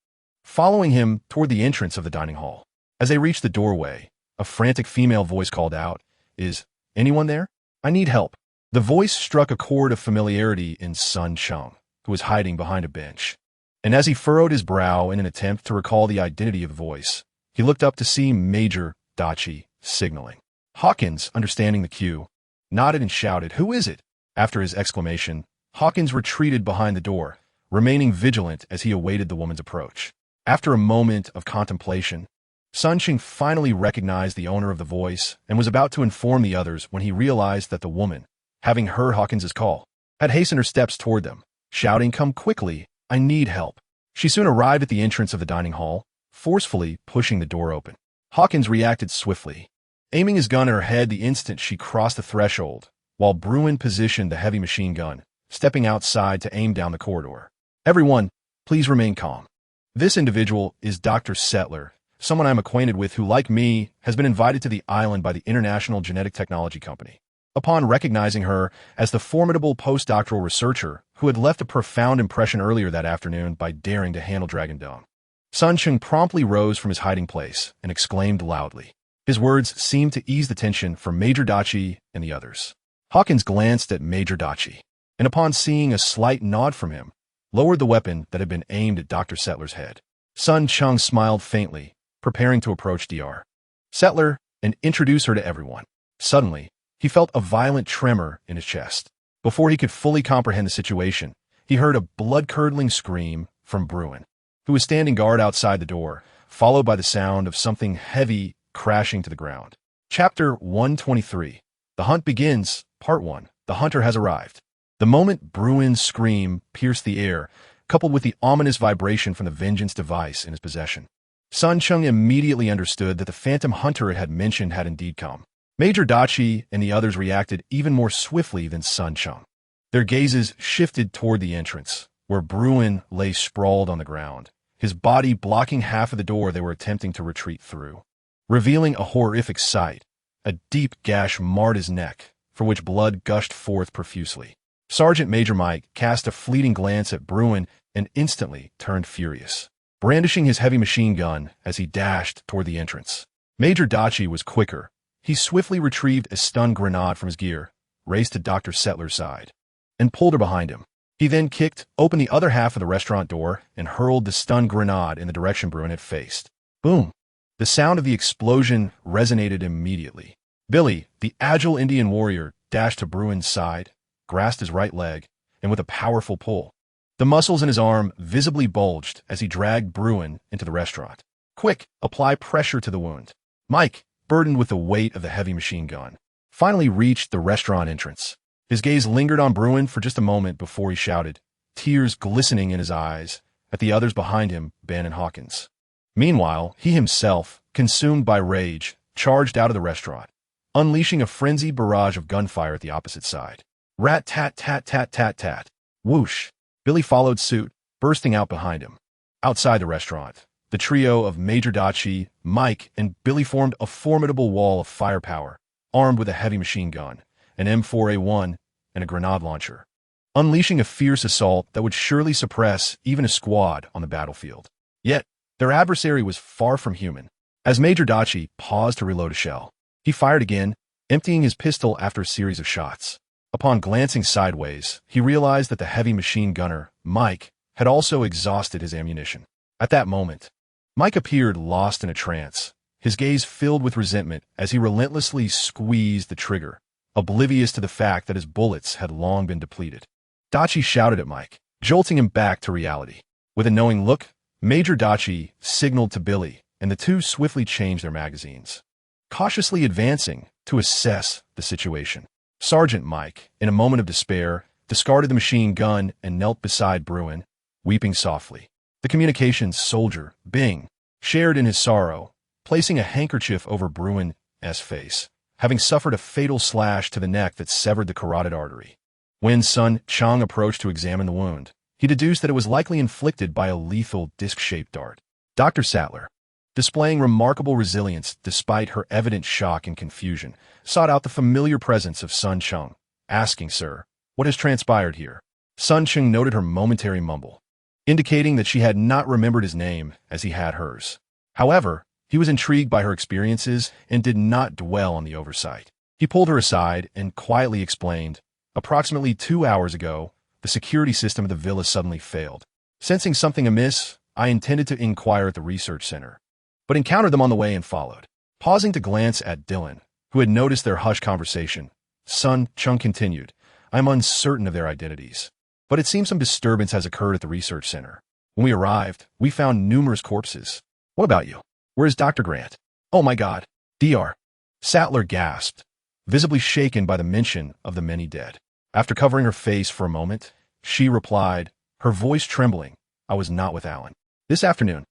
following him toward the entrance of the dining hall. As they reached the doorway, a frantic female voice called out, "Is anyone there? I need help." The voice struck a chord of familiarity in Sun Cheng, who was hiding behind a bench. And as he furrowed his brow in an attempt to recall the identity of the voice, he looked up to see Major Dachi, signaling. Hawkins, understanding the cue, nodded and shouted, "Who is it?" After his exclamation, Hawkins retreated behind the door, remaining vigilant as he awaited the woman's approach. After a moment of contemplation, Cheng finally recognized the owner of the voice and was about to inform the others when he realized that the woman, having heard Hawkins's call, had hastened her steps toward them, shouting, "Come quickly, I need help." She soon arrived at the entrance of the dining hall, forcefully pushing the door open. Hawkins reacted swiftly, aiming his gun at her head the instant she crossed the threshold, while Bruin positioned the heavy machine gun, stepping outside to aim down the corridor. "Everyone, please remain calm. This individual is Dr. Settler, someone I'm acquainted with who, like me, has been invited to the island by the International Genetic Technology Company." Upon recognizing her as the formidable postdoctoral researcher who had left a profound impression earlier that afternoon by daring to handle Dragon Dome, Cheng promptly rose from his hiding place and exclaimed loudly. His words seemed to ease the tension for Major Dachi and the others. Hawkins glanced at Major Dachi, and upon seeing a slight nod from him, lowered the weapon that had been aimed at Dr. Settler's head. Cheng smiled faintly, preparing to approach Dr. Settler and introduce her to everyone. Suddenly, he felt a violent tremor in his chest. Before he could fully comprehend the situation, he heard a blood-curdling scream from Bruin, who was standing guard outside the door, followed by the sound of something heavy crashing to the ground. Chapter 123. The Hunt Begins, Part 1. The Hunter Has Arrived. The moment Bruin's scream pierced the air, coupled with the ominous vibration from the vengeance device in his possession, Cheng immediately understood that the phantom hunter it had mentioned had indeed come. Major Dachi and the others reacted even more swiftly than Cheng. Their gazes shifted toward the entrance, where Bruin lay sprawled on the ground, his body blocking half of the door they were attempting to retreat through. Revealing a horrific sight, a deep gash marred his neck, for which blood gushed forth profusely. Sergeant Major Mike cast a fleeting glance at Bruin and instantly turned furious, brandishing his heavy machine gun as he dashed toward the entrance. Major Dachi was quicker. He swiftly retrieved a stun grenade from his gear, raced to Dr. Settler's side, and pulled her behind him. He then kicked open the other half of the restaurant door and hurled the stun grenade in the direction Bruin had faced. Boom! The sound of the explosion resonated immediately. Billy, the agile Indian warrior, dashed to Bruin's side, grasped his right leg, and with a powerful pull, the muscles in his arm visibly bulged as he dragged Bruin into the restaurant. "Quick, apply pressure to the wound." Mike, burdened with the weight of the heavy machine gun, finally reached the restaurant entrance. His gaze lingered on Bruin for just a moment before he shouted, tears glistening in his eyes, at the others behind him, Ben and Hawkins. Meanwhile, he himself, consumed by rage, charged out of the restaurant, unleashing a frenzied barrage of gunfire at the opposite side. Rat-tat-tat-tat-tat-tat. Whoosh! Billy followed suit, bursting out behind him. Outside the restaurant, the trio of Major Dachi, Mike, and Billy formed a formidable wall of firepower, armed with a heavy machine gun, an M4A1, and a grenade launcher, unleashing a fierce assault that would surely suppress even a squad on the battlefield. Yet, their adversary was far from human. As Major Dachi paused to reload a shell, he fired again, emptying his pistol after a series of shots. Upon glancing sideways, he realized that the heavy machine gunner, Mike, had also exhausted his ammunition. At that moment, Mike appeared lost in a trance, his gaze filled with resentment as he relentlessly squeezed the trigger, oblivious to the fact that his bullets had long been depleted. Dachi shouted at Mike, jolting him back to reality. With a knowing look, Major Dachi signaled to Billy, and the two swiftly changed their magazines, cautiously advancing to assess the situation. Sergeant Mike, in a moment of despair, discarded the machine gun and knelt beside Bruin, weeping softly. The communications soldier, Bing, shared in his sorrow, placing a handkerchief over Bruin's face, having suffered a fatal slash to the neck that severed the carotid artery. When Cheng approached to examine the wound, he deduced that it was likely inflicted by a lethal disc-shaped dart. Dr. Settler, displaying remarkable resilience despite her evident shock and confusion, sought out the familiar presence of Cheng, asking, "Sir, what has transpired here?" Cheng noted her momentary mumble, indicating that she had not remembered his name as he had hers. However, he was intrigued by her experiences and did not dwell on the oversight. He pulled her aside and quietly explained, "Approximately 2 hours ago, the security system of the villa suddenly failed. Sensing something amiss, I intended to inquire at the research center, but encountered them on the way and followed. Pausing to glance at Dylan, who had noticed their hushed conversation, Cheng continued, "I am uncertain of their identities, but it seems some disturbance has occurred at the research center. When we arrived, we found numerous corpses. What about you? Where is Dr. Grant?" "Oh my God, Dr." Sattler gasped, visibly shaken by the mention of the many dead. After covering her face for a moment, she replied, her voice trembling, "I was not with Alan. This afternoon,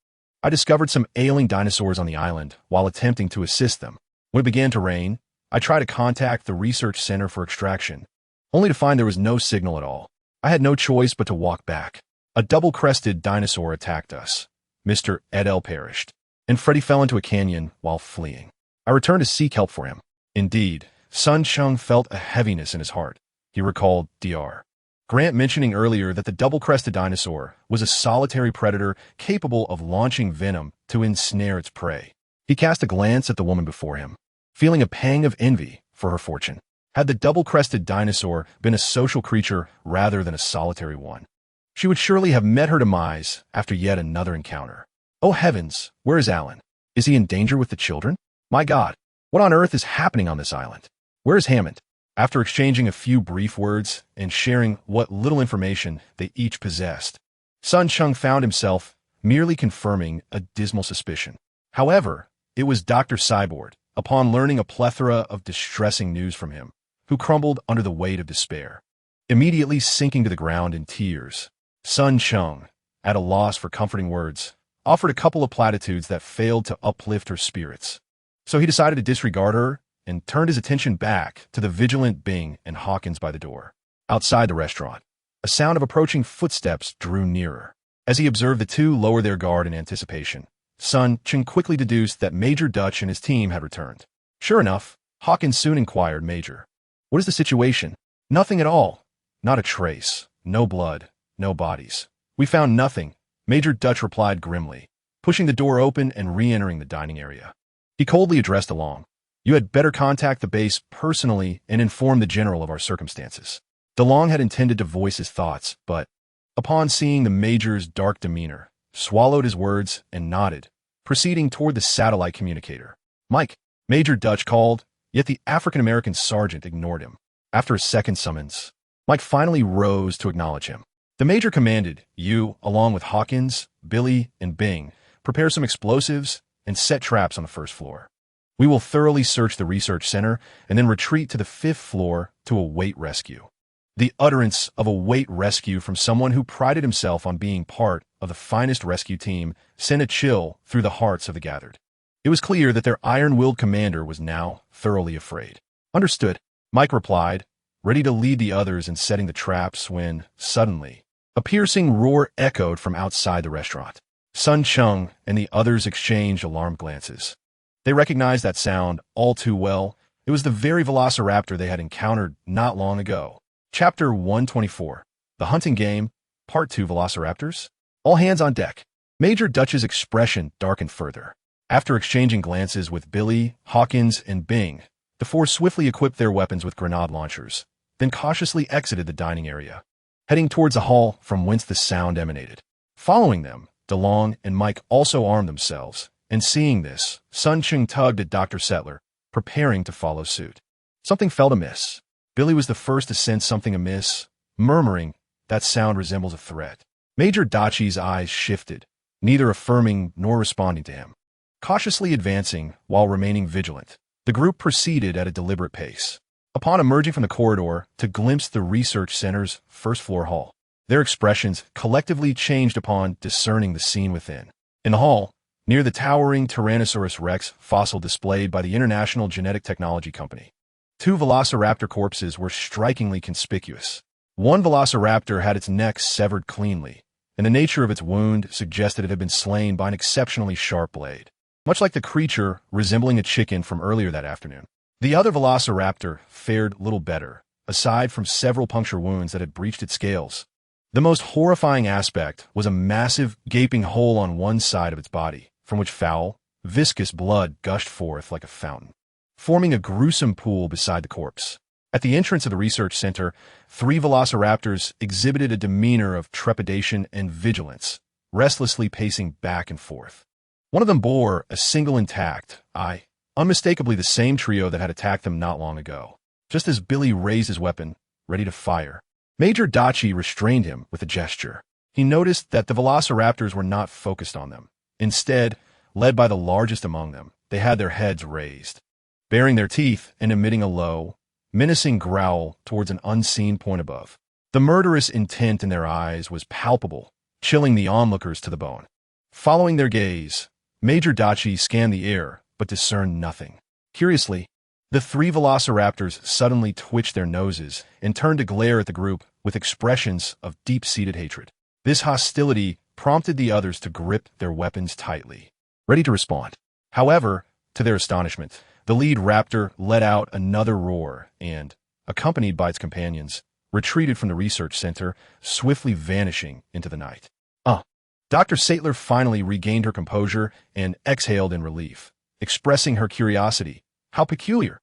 I discovered some ailing dinosaurs on the island while attempting to assist them. When it began to rain, I tried to contact the research center for extraction, only to find there was no signal at all. I had no choice but to walk back. A double-crested dinosaur attacked us. Mr. Edel perished, and Freddy fell into a canyon while fleeing. I returned to seek help for him." Indeed, Cheng felt a heaviness in his heart. He recalled Dr. Grant mentioning earlier that the double-crested dinosaur was a solitary predator capable of launching venom to ensnare its prey. He cast a glance at the woman before him, feeling a pang of envy for her fortune. Had the double-crested dinosaur been a social creature rather than a solitary one, she would surely have met her demise after yet another encounter. Oh heavens, where is Alan? Is he in danger with the children? My God, what on earth is happening on this island? Where is Hammond? After exchanging a few brief words and sharing what little information they each possessed, Cheng found himself merely confirming a dismal suspicion. However, it was Dr. Cyborg, upon learning a plethora of distressing news from him, who crumbled under the weight of despair. Immediately sinking to the ground in tears, Cheng, at a loss for comforting words, offered a couple of platitudes that failed to uplift her spirits. So he decided to disregard her and turned his attention back to the vigilant Bing and Hawkins by the door. Outside the restaurant, a sound of approaching footsteps drew nearer. As he observed the two lower their guard in anticipation, Cheng quickly deduced that Major Dutch and his team had returned. Sure enough, Hawkins soon inquired, "Major, what is the situation?" "Nothing at all. Not a trace. No blood. No bodies. We found nothing," Major Dutch replied grimly, pushing the door open and re-entering the dining area. He coldly addressed DeLong. "You had better contact the base personally and inform the general of our circumstances." DeLong had intended to voice his thoughts, but, upon seeing the Major's dark demeanor, swallowed his words and nodded, proceeding toward the satellite communicator. "Mike," Major Dutch called, yet the African-American sergeant ignored him. After a second summons, Mike finally rose to acknowledge him. The Major commanded, "You, along with Hawkins, Billy, and Bing, prepare some explosives and set traps on the first floor. We will thoroughly search the research center and then retreat to the 5th floor to await rescue." The utterance of await rescue from someone who prided himself on being part of the finest rescue team sent a chill through the hearts of the gathered. It was clear that their iron-willed commander was now thoroughly afraid. "Understood," Mike replied, ready to lead the others in setting the traps when, suddenly, a piercing roar echoed from outside the restaurant. Cheng and the others exchanged alarmed glances. They recognized that sound all too well. It was the very velociraptor they had encountered not long ago. Chapter 124, The Hunting Game, Part 2, Velociraptors. All hands on deck. Major Dutch's expression darkened further. After exchanging glances with Billy, Hawkins, and Bing, the four swiftly equipped their weapons with grenade launchers, then cautiously exited the dining area, heading towards the hall from whence the sound emanated. Following them, DeLong and Mike also armed themselves, and seeing this, Cheng tugged at Dr. Settler, preparing to follow suit. Something felt amiss. Billy was the first to sense something amiss, murmuring, "That sound resembles a threat." Major Dachi's eyes shifted, neither affirming nor responding to him. Cautiously advancing while remaining vigilant, the group proceeded at a deliberate pace. Upon emerging from the corridor to glimpse the research center's first-floor hall, their expressions collectively changed upon discerning the scene within. In the hall, near the towering Tyrannosaurus Rex fossil displayed by the International Genetic Technology Company, two velociraptor corpses were strikingly conspicuous. One velociraptor had its neck severed cleanly, and the nature of its wound suggested it had been slain by an exceptionally sharp blade, much like the creature resembling a chicken from earlier that afternoon. The other velociraptor fared little better, aside from several puncture wounds that had breached its scales. The most horrifying aspect was a massive, gaping hole on one side of its body, from which foul, viscous blood gushed forth like a fountain, forming a gruesome pool beside the corpse. At the entrance of the research center, three velociraptors exhibited a demeanor of trepidation and vigilance, restlessly pacing back and forth. One of them bore a single intact, unmistakably the same trio that had attacked them not long ago. Just as Billy raised his weapon, ready to fire, Major Dachi restrained him with a gesture. He noticed that the velociraptors were not focused on them. Instead, led by the largest among them, they had their heads raised, baring their teeth and emitting a low, menacing growl towards an unseen point above. The murderous intent in their eyes was palpable, chilling the onlookers to the bone. Following their gaze, Major Dachi scanned the air, but discerned nothing. Curiously, the three velociraptors suddenly twitched their noses and turned to glare at the group with expressions of deep-seated hatred. This hostility prompted the others to grip their weapons tightly, ready to respond. However, to their astonishment, the lead raptor let out another roar and, accompanied by its companions, retreated from the research center, swiftly vanishing into the night. Dr. Sattler finally regained her composure and exhaled in relief, expressing her curiosity. How peculiar!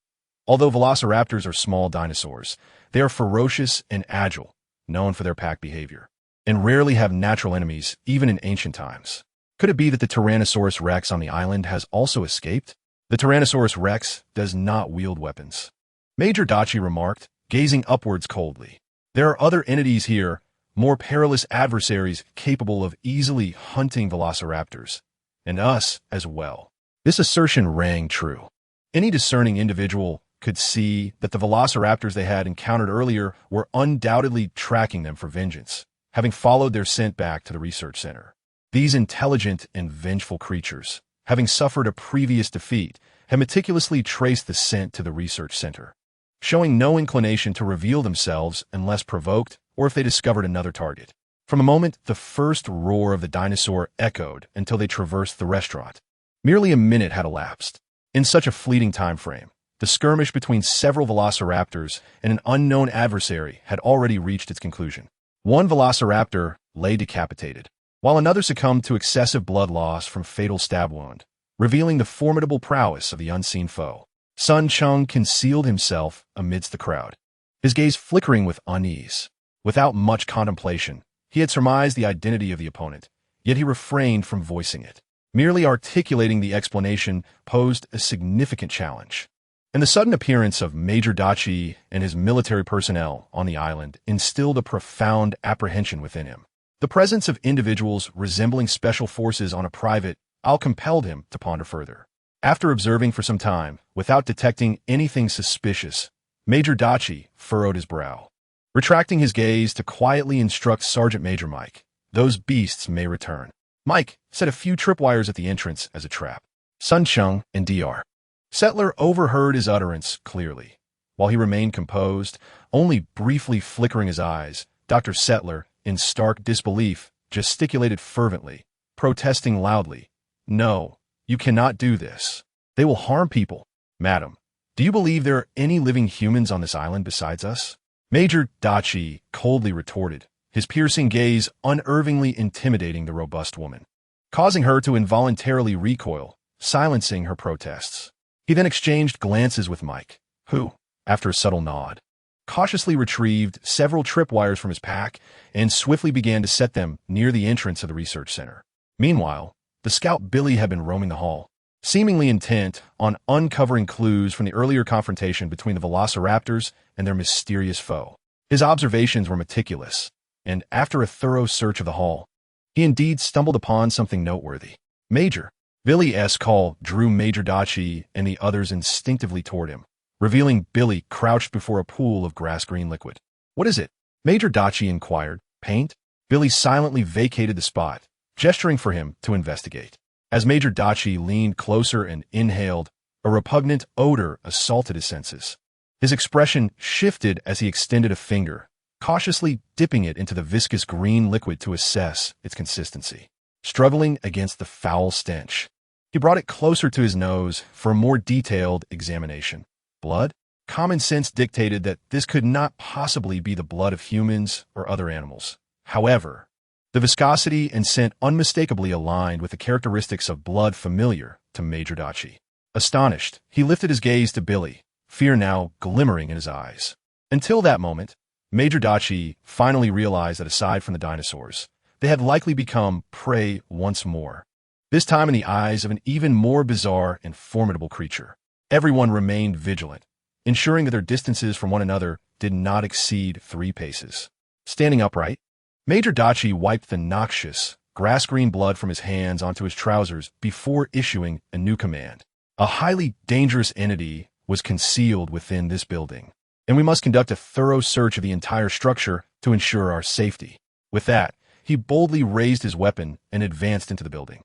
Although velociraptors are small dinosaurs, they are ferocious and agile, known for their pack behavior, and rarely have natural enemies, even in ancient times. Could it be that the Tyrannosaurus rex on the island has also escaped? The Tyrannosaurus rex does not wield weapons, Major Dachi remarked, gazing upwards coldly. There are other entities here, more perilous adversaries capable of easily hunting velociraptors, and us as well. This assertion rang true. Any discerning individual could see that the velociraptors they had encountered earlier were undoubtedly tracking them for vengeance, having followed their scent back to the research center. These intelligent and vengeful creatures, having suffered a previous defeat, had meticulously traced the scent to the research center, showing no inclination to reveal themselves unless provoked or if they discovered another target. From the moment the first roar of the dinosaur echoed until they traversed the restaurant, merely a minute had elapsed. In such a fleeting time frame, the skirmish between several velociraptors and an unknown adversary had already reached its conclusion. One velociraptor lay decapitated, while another succumbed to excessive blood loss from fatal stab wound, revealing the formidable prowess of the unseen foe. Sun Cheng concealed himself amidst the crowd, his gaze flickering with unease. Without much contemplation, he had surmised the identity of the opponent, yet he refrained from voicing it. Merely articulating the explanation posed a significant challenge. And the sudden appearance of Major Dachi and his military personnel on the island instilled a profound apprehension within him. The presence of individuals resembling special forces on a private isle compelled him to ponder further. After observing for some time, without detecting anything suspicious, Major Dachi furrowed his brow, retracting his gaze to quietly instruct Sergeant Major Mike. Those beasts may return. Mike set a few tripwires at the entrance as a trap. Sun Cheng and Dr. Sattler overheard his utterance clearly. While he remained composed, only briefly flickering his eyes, Dr. Sattler, in stark disbelief, gesticulated fervently, protesting loudly. No, you cannot do this. They will harm people. Madam, do you believe there are any living humans on this island besides us? Major Dachi coldly retorted, his piercing gaze unnervingly intimidating the robust woman, causing her to involuntarily recoil, silencing her protests. He then exchanged glances with Mike, who, after a subtle nod, cautiously retrieved several tripwires from his pack and swiftly began to set them near the entrance of the research center. Meanwhile, the scout Billy had been roaming the hall, seemingly intent on uncovering clues from the earlier confrontation between the velociraptors and their mysterious foe. His observations were meticulous, and after a thorough search of the hall, he indeed stumbled upon something noteworthy. Major Billy's call drew Major Dachi and the others instinctively toward him, revealing Billy crouched before a pool of grass-green liquid. What is it? Major Dachi inquired. Paint? Billy silently vacated the spot, gesturing for him to investigate. As Major Dachi leaned closer and inhaled, a repugnant odor assaulted his senses. His expression shifted as he extended a finger, cautiously dipping it into the viscous green liquid to assess its consistency. Struggling against the foul stench, he brought it closer to his nose for a more detailed examination. Blood? Common sense dictated that this could not possibly be the blood of humans or other animals. However, the viscosity and scent unmistakably aligned with the characteristics of blood familiar to Major Dachi. Astonished, he lifted his gaze to Billy, fear now glimmering in his eyes. Until that moment, Major Dachi finally realized that aside from the dinosaurs, they had likely become prey once more, this time in the eyes of an even more bizarre and formidable creature. Everyone remained vigilant, ensuring that their distances from one another did not exceed 3 paces. Standing upright, Major Dachi wiped the noxious, grass-green blood from his hands onto his trousers before issuing a new command. A highly dangerous entity was concealed within this building, and we must conduct a thorough search of the entire structure to ensure our safety. With that, he boldly raised his weapon and advanced into the building.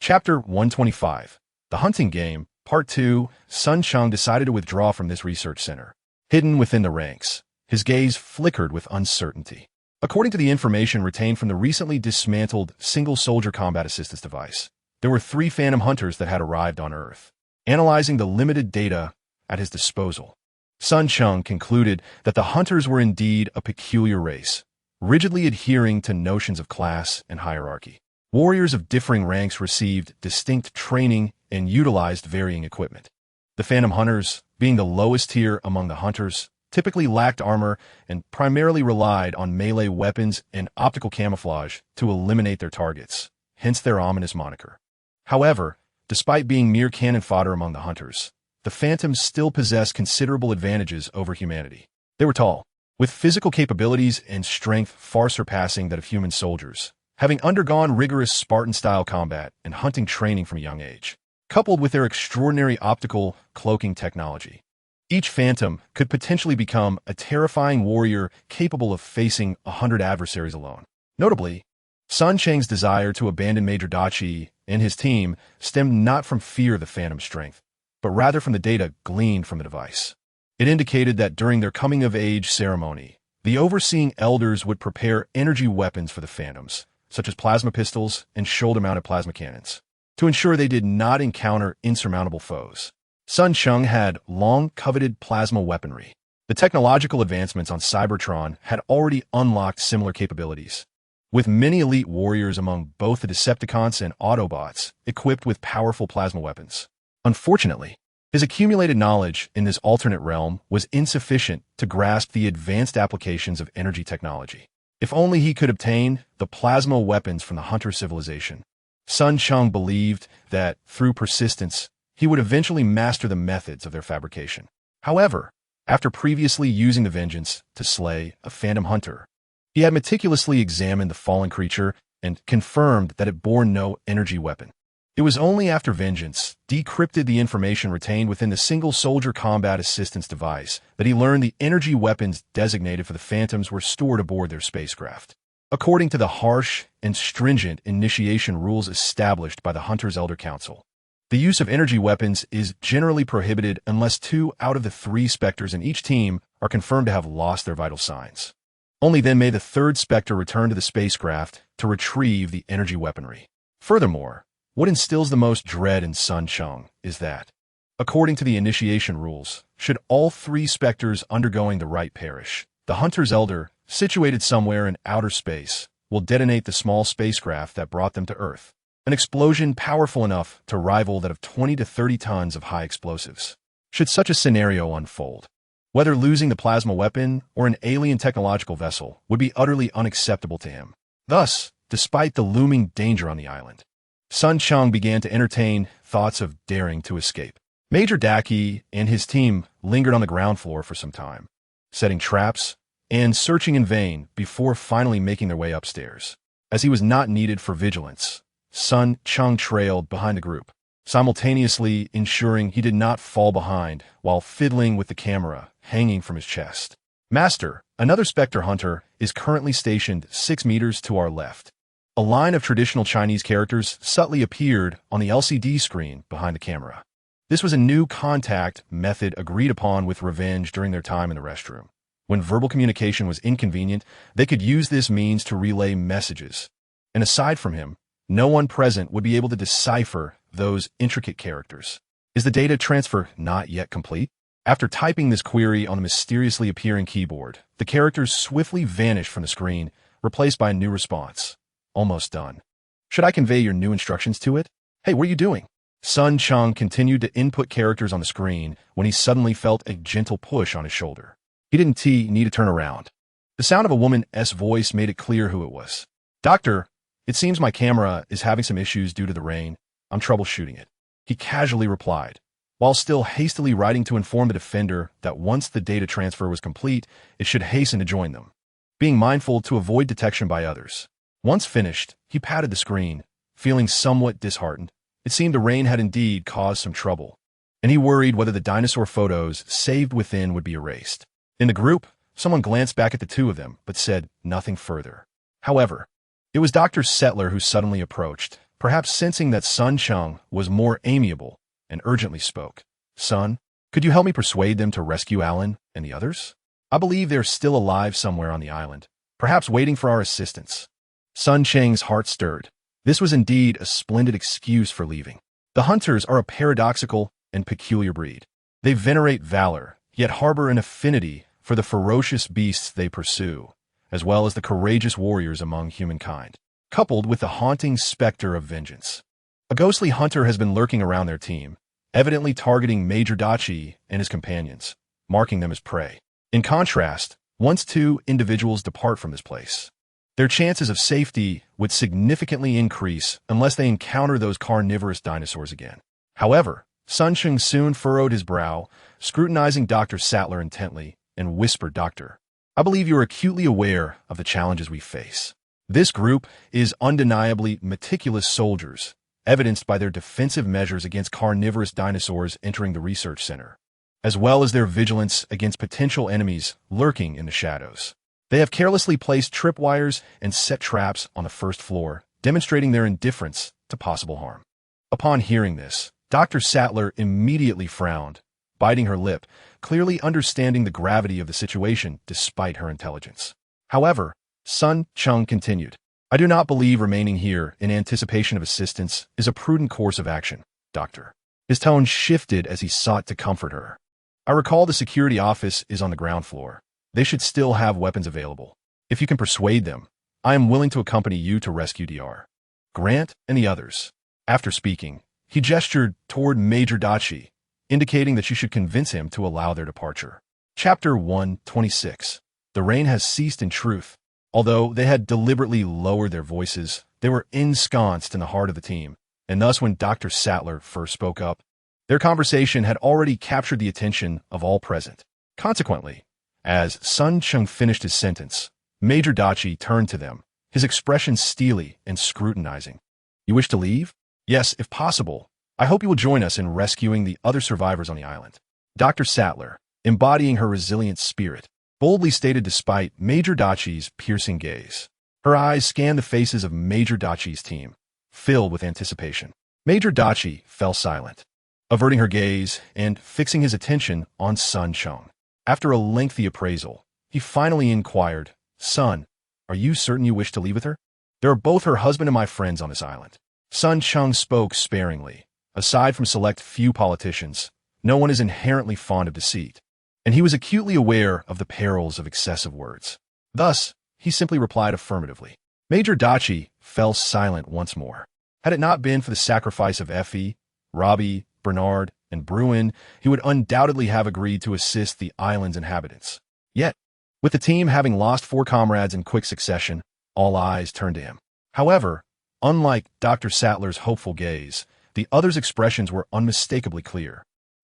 Chapter 125. The Hunting Game, Part 2. Sun Cheng decided to withdraw from this research center. Hidden within the ranks, his gaze flickered with uncertainty. According to the information retained from the recently dismantled single-soldier combat assistance device, there were 3 Phantom Hunters that had arrived on Earth. Analyzing the limited data at his disposal, Sun Cheng concluded that the Hunters were indeed a peculiar race, rigidly adhering to notions of class and hierarchy. Warriors of differing ranks received distinct training and utilized varying equipment. The Phantom Hunters, being the lowest tier among the Hunters, typically lacked armor and primarily relied on melee weapons and optical camouflage to eliminate their targets, hence their ominous moniker. However, despite being mere cannon fodder among the Hunters, the Phantoms still possessed considerable advantages over humanity. They were tall, with physical capabilities and strength far surpassing that of human soldiers, having undergone rigorous Spartan-style combat and hunting training from a young age, coupled with their extraordinary optical cloaking technology. Each Phantom could potentially become a terrifying warrior capable of facing 100 adversaries alone. Notably, Sun Cheng's desire to abandon Major Dachi and his team stemmed not from fear of the Phantom's strength, but rather from the data gleaned from the device. It indicated that during their coming-of-age ceremony, the overseeing elders would prepare energy weapons for the Phantoms, such as plasma pistols and shoulder-mounted plasma cannons, to ensure they did not encounter insurmountable foes. Sun Cheng had long-coveted plasma weaponry. The technological advancements on Cybertron had already unlocked similar capabilities, with many elite warriors among both the Decepticons and Autobots equipped with powerful plasma weapons. Unfortunately, his accumulated knowledge in this alternate realm was insufficient to grasp the advanced applications of energy technology. If only he could obtain the plasma weapons from the Hunter civilization. Sun Cheng believed that, through persistence, he would eventually master the methods of their fabrication. However, after previously using the vengeance to slay a Phantom Hunter, he had meticulously examined the fallen creature and confirmed that it bore no energy weapon. It was only after vengeance decrypted the information retained within the single-soldier combat assistance device that he learned the energy weapons designated for the Phantoms were stored aboard their spacecraft. According to the harsh and stringent initiation rules established by the Hunter's Elder Council, the use of energy weapons is generally prohibited unless 2 out of the 3 Spectres in each team are confirmed to have lost their vital signs. Only then may the 3rd Spectre return to the spacecraft to retrieve the energy weaponry. Furthermore, what instills the most dread in Sun Cheng is that, according to the initiation rules, should all 3 Spectres undergoing the rite perish, the Hunter's Elder, situated somewhere in outer space, will detonate the small spacecraft that brought them to Earth. An explosion powerful enough to rival that of 20 to 30 tons of high explosives. Should such a scenario unfold, whether losing the plasma weapon or an alien technological vessel would be utterly unacceptable to him. Thus, despite the looming danger on the island, Sun Cheng began to entertain thoughts of daring to escape. Major Dachi and his team lingered on the ground floor for some time, setting traps and searching in vain before finally making their way upstairs. As he was not needed for vigilance, Sun Cheng trailed behind the group, simultaneously ensuring he did not fall behind while fiddling with the camera hanging from his chest. Master, another Spectre Hunter, is currently stationed 6 meters to our left. A line of traditional Chinese characters subtly appeared on the LCD screen behind the camera. This was a new contact method agreed upon with Revenge during their time in the restroom. When verbal communication was inconvenient, they could use this means to relay messages. And aside from him, no one present would be able to decipher those intricate characters. Is the data transfer not yet complete? After typing this query on the mysteriously appearing keyboard, the characters swiftly vanished from the screen, replaced by a new response. Almost done. Should I convey your new instructions to it? Hey, what are you doing? Sun Cheng continued to input characters on the screen when he suddenly felt a gentle push on his shoulder. He didn't need to turn around. The sound of a woman's voice made it clear who it was. Doctor, it seems my camera is having some issues due to the rain. I'm troubleshooting it. He casually replied, while still hastily writing to inform the defender that once the data transfer was complete, it should hasten to join them, being mindful to avoid detection by others. Once finished, he patted the screen, feeling somewhat disheartened. It seemed the rain had indeed caused some trouble, and he worried whether the dinosaur photos saved within would be erased. In the group, someone glanced back at the two of them, but said nothing further. However, it was Dr. Settler who suddenly approached, perhaps sensing that Sun Cheng was more amiable, and urgently spoke. "Son, could you help me persuade them to rescue Alan and the others? I believe they're still alive somewhere on the island, perhaps waiting for our assistance." Sun Cheng's heart stirred. This was indeed a splendid excuse for leaving. The hunters are a paradoxical and peculiar breed. They venerate valor, yet harbor an affinity for the ferocious beasts they pursue, as well as the courageous warriors among humankind, coupled with the haunting specter of vengeance. A ghostly hunter has been lurking around their team, evidently targeting Major Dachi and his companions, marking them as prey. In contrast, once two individuals depart from this place, their chances of safety would significantly increase unless they encounter those carnivorous dinosaurs again. However, Sun Cheng soon furrowed his brow, scrutinizing Dr. Sattler intently, and whispered, "Doctor, I believe you are acutely aware of the challenges we face. This group is undeniably meticulous soldiers, evidenced by their defensive measures against carnivorous dinosaurs entering the research center, as well as their vigilance against potential enemies lurking in the shadows. They have carelessly placed tripwires and set traps on the first floor, demonstrating their indifference to possible harm." Upon hearing this, Dr. Sattler immediately frowned, biting her lip, clearly understanding the gravity of the situation despite her intelligence. However, Sun Cheng continued, "I do not believe remaining here in anticipation of assistance is a prudent course of action, Doctor." His tone shifted as he sought to comfort her. "I recall the security office is on the ground floor. They should still have weapons available. If you can persuade them, I am willing to accompany you to rescue Dr. Grant and the others." After speaking, he gestured toward Major Dachi, indicating that she should convince him to allow their departure. Chapter 126. The rain has ceased in truth. Although they had deliberately lowered their voices, they were ensconced in the heart of the team, and thus when Dr. Sattler first spoke up, their conversation had already captured the attention of all present. Consequently, as Sun Cheng finished his sentence, Major Dachi turned to them, his expression steely and scrutinizing. "You wish to leave?" "Yes, if possible. I hope you will join us in rescuing the other survivors on the island." Dr. Sattler, embodying her resilient spirit, boldly stated despite Major Dachi's piercing gaze. Her eyes scanned the faces of Major Dachi's team, filled with anticipation. Major Dachi fell silent, averting her gaze and fixing his attention on Sun Cheng. After a lengthy appraisal, he finally inquired, "Son, are you certain you wish to leave with her? There are both her husband and my friends on this island." Sun Cheng spoke sparingly. Aside from select few politicians, no one is inherently fond of deceit, and he was acutely aware of the perils of excessive words. Thus, he simply replied affirmatively. Major Dachi fell silent once more. Had it not been for the sacrifice of Effie, Robbie, Bernard, and Bruin, he would undoubtedly have agreed to assist the island's inhabitants. Yet, with the team having lost 4 comrades in quick succession, all eyes turned to him. However, unlike Dr. Sattler's hopeful gaze, the others' expressions were unmistakably clear.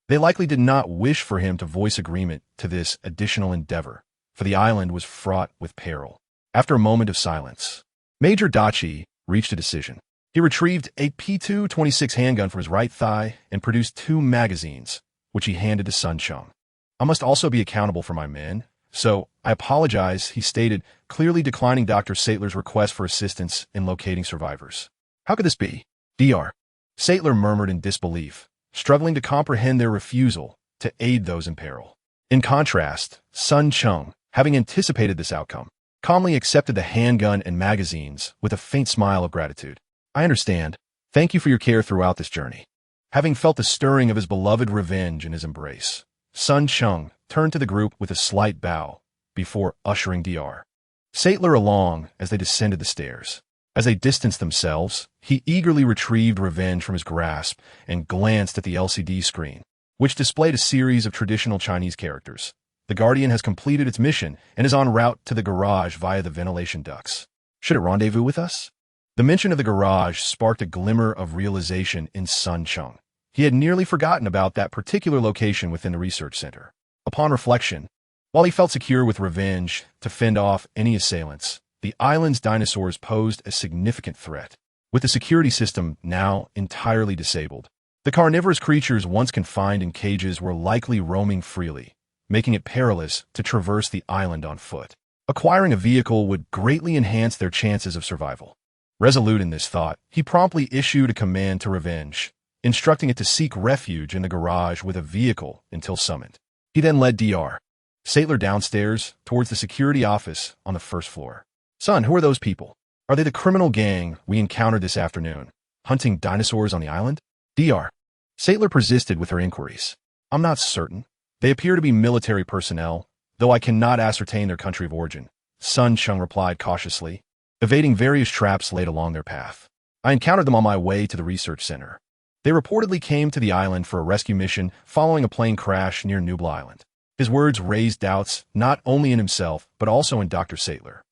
They likely did not wish for him to voice agreement to this additional endeavor, for the island was fraught with peril. After a moment of silence, Major Dachi reached a decision. He retrieved a P2-26 handgun from his right thigh and produced 2 magazines, which he handed to Sun Cheng. "I must also be accountable for my men, so I apologize," he stated, clearly declining Dr. Sattler's request for assistance in locating survivors. "How could this be?" Dr. Sattler murmured in disbelief, struggling to comprehend their refusal to aid those in peril. In contrast, Sun Cheng, having anticipated this outcome, calmly accepted the handgun and magazines with a faint smile of gratitude. "I understand. Thank you for your care throughout this journey." Having felt the stirring of his beloved revenge in his embrace, Sun Cheng turned to the group with a slight bow before ushering Dr. Sattler along as they descended the stairs. As they distanced themselves, he eagerly retrieved revenge from his grasp and glanced at the LCD screen, which displayed a series of traditional Chinese characters. The Guardian has completed its mission and is en route to the garage via the ventilation ducts. Should it rendezvous with us? The mention of the garage sparked a glimmer of realization in Sun Cheng. He had nearly forgotten about that particular location within the research center. Upon reflection, while he felt secure with revenge to fend off any assailants, the island's dinosaurs posed a significant threat. With the security system now entirely disabled, the carnivorous creatures once confined in cages were likely roaming freely, making it perilous to traverse the island on foot. Acquiring a vehicle would greatly enhance their chances of survival. Resolute in this thought, he promptly issued a command to Revenge, instructing it to seek refuge in the garage with a vehicle until summoned. He then led Dr. Sattler downstairs towards the security office on the first floor. "Son, who are those people? Are they the criminal gang we encountered this afternoon, hunting dinosaurs on the island?" Dr. Sattler persisted with her inquiries. "I'm not certain. They appear to be military personnel, though I cannot ascertain their country of origin," son Cheng replied cautiously, evading various traps laid along their path. "I encountered them on my way to the research center. They reportedly came to the island for a rescue mission following a plane crash near Nubla Island." His words raised doubts not only in himself, but also in Dr. Sattler.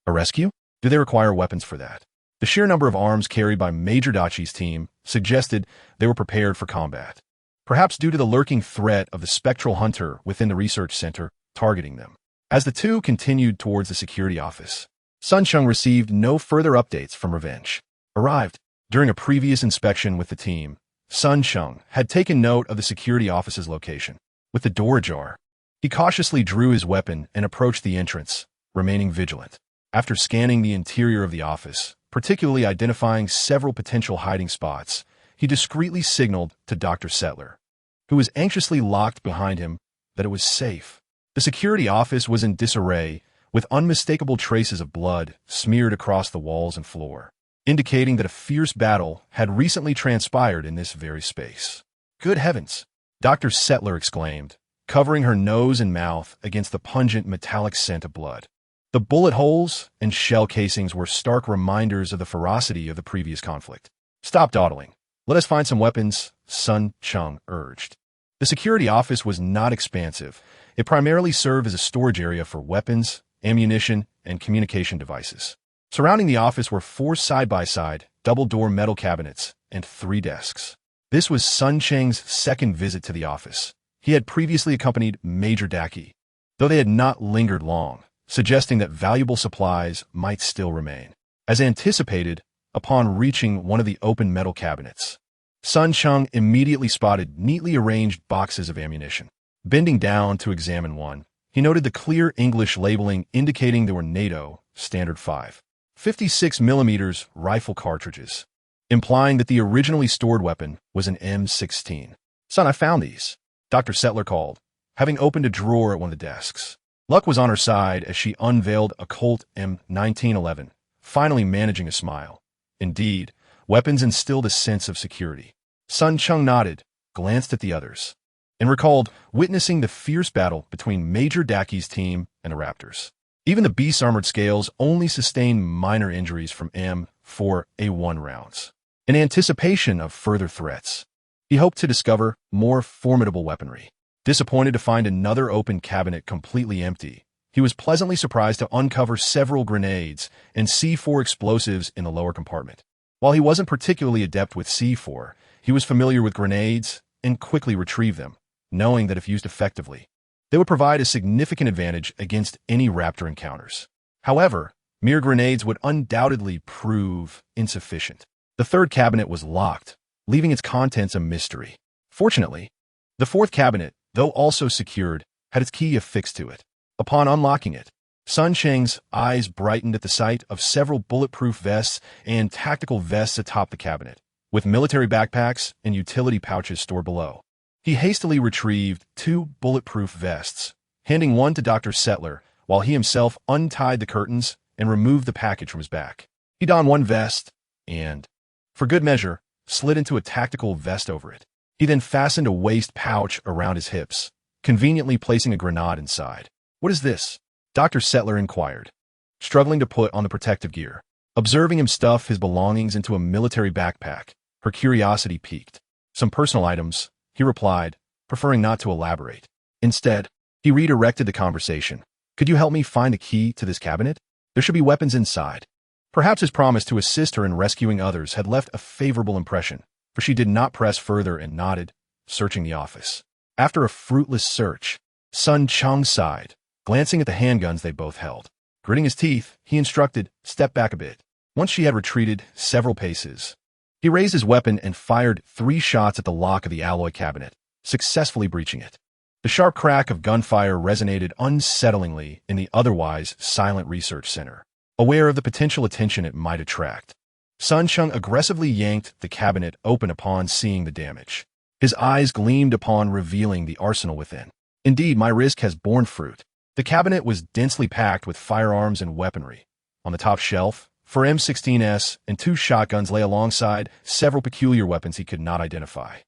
"A rescue? Do they require weapons for that?" The sheer number of arms carried by Major Dachi's team suggested they were prepared for combat, perhaps due to the lurking threat of the spectral hunter within the research center targeting them. As the two continued towards the security office, Sun Cheng received no further updates from Revenge. Arrived during a previous inspection with the team, Sun Cheng had taken note of the security office's location. With the door ajar, he cautiously drew his weapon and approached the entrance, remaining vigilant. After scanning the interior of the office, particularly identifying several potential hiding spots, he discreetly signaled to Dr. Sattler, who was anxiously locked behind him, that it was safe. The security office was in disarray, with unmistakable traces of blood smeared across the walls and floor, indicating that a fierce battle had recently transpired in this very space. "Good heavens!" Dr. Sattler exclaimed, covering her nose and mouth against the pungent metallic scent of blood. The bullet holes and shell casings were stark reminders of the ferocity of the previous conflict. "Stop dawdling. Let us find some weapons," Sun Cheng urged. The security office was not expansive. It primarily served as a storage area for weapons, ammunition, and communication devices. Surrounding the office were 4 side-by-side, double-door metal cabinets and 3 desks. This was Sun Cheng's second visit to the office. He had previously accompanied Major Dachi, though they had not lingered long, suggesting that valuable supplies might still remain. As anticipated, upon reaching one of the open metal cabinets, Sun Cheng immediately spotted neatly arranged boxes of ammunition. Bending down to examine one, he noted the clear English labeling indicating they were NATO Standard 5.56mm rifle cartridges, implying that the originally stored weapon was an M16. "Son, I found these," Dr. Sattler called, having opened a drawer at one of the desks. Luck was on her side as she unveiled a Colt M1911, finally managing a smile. Indeed, weapons instilled a sense of security. Sun Cheng nodded, glanced at the others, and recalled witnessing the fierce battle between Major Dachi's team and the Raptors. Even the beast's armored scales only sustained minor injuries from M4A1 rounds. In anticipation of further threats, he hoped to discover more formidable weaponry. Disappointed to find another open cabinet completely empty, he was pleasantly surprised to uncover several grenades and C4 explosives in the lower compartment. While he wasn't particularly adept with C4, he was familiar with grenades and quickly retrieved them, knowing that if used effectively, they would provide a significant advantage against any Raptor encounters. However, mere grenades would undoubtedly prove insufficient. The third cabinet was locked, leaving its contents a mystery. Fortunately, the fourth cabinet, though also secured, had its key affixed to it. Upon unlocking it, Sun Cheng's eyes brightened at the sight of several bulletproof vests and tactical vests atop the cabinet, with military backpacks and utility pouches stored below. He hastily retrieved 2 bulletproof vests, handing one to Dr. Sattler, while he himself untied the curtains and removed the package from his back. He donned one vest and, for good measure, slid into a tactical vest over it. He then fastened a waist pouch around his hips, conveniently placing a grenade inside. "What is this?" Dr. Sattler inquired, struggling to put on the protective gear. Observing him stuff his belongings into a military backpack, her curiosity piqued. "Some personal items," he replied, preferring not to elaborate. Instead, he redirected the conversation. "Could you help me find the key to this cabinet? There should be weapons inside." Perhaps his promise to assist her in rescuing others had left a favorable impression, for she did not press further and nodded, searching the office. After a fruitless search, Sun Cheng sighed, glancing at the handguns they both held. Gritting his teeth, he instructed, "Step back a bit." Once she had retreated several paces, he raised his weapon and fired 3 shots at the lock of the alloy cabinet, successfully breaching it. The sharp crack of gunfire resonated unsettlingly in the otherwise silent research center, aware of the potential attention it might attract. Sun Cheng aggressively yanked the cabinet open upon seeing the damage. His eyes gleamed upon revealing the arsenal within. Indeed, my risk has borne fruit. The cabinet was densely packed with firearms and weaponry. On the top shelf, 4 M16s and 2 shotguns lay alongside several peculiar weapons he could not identify.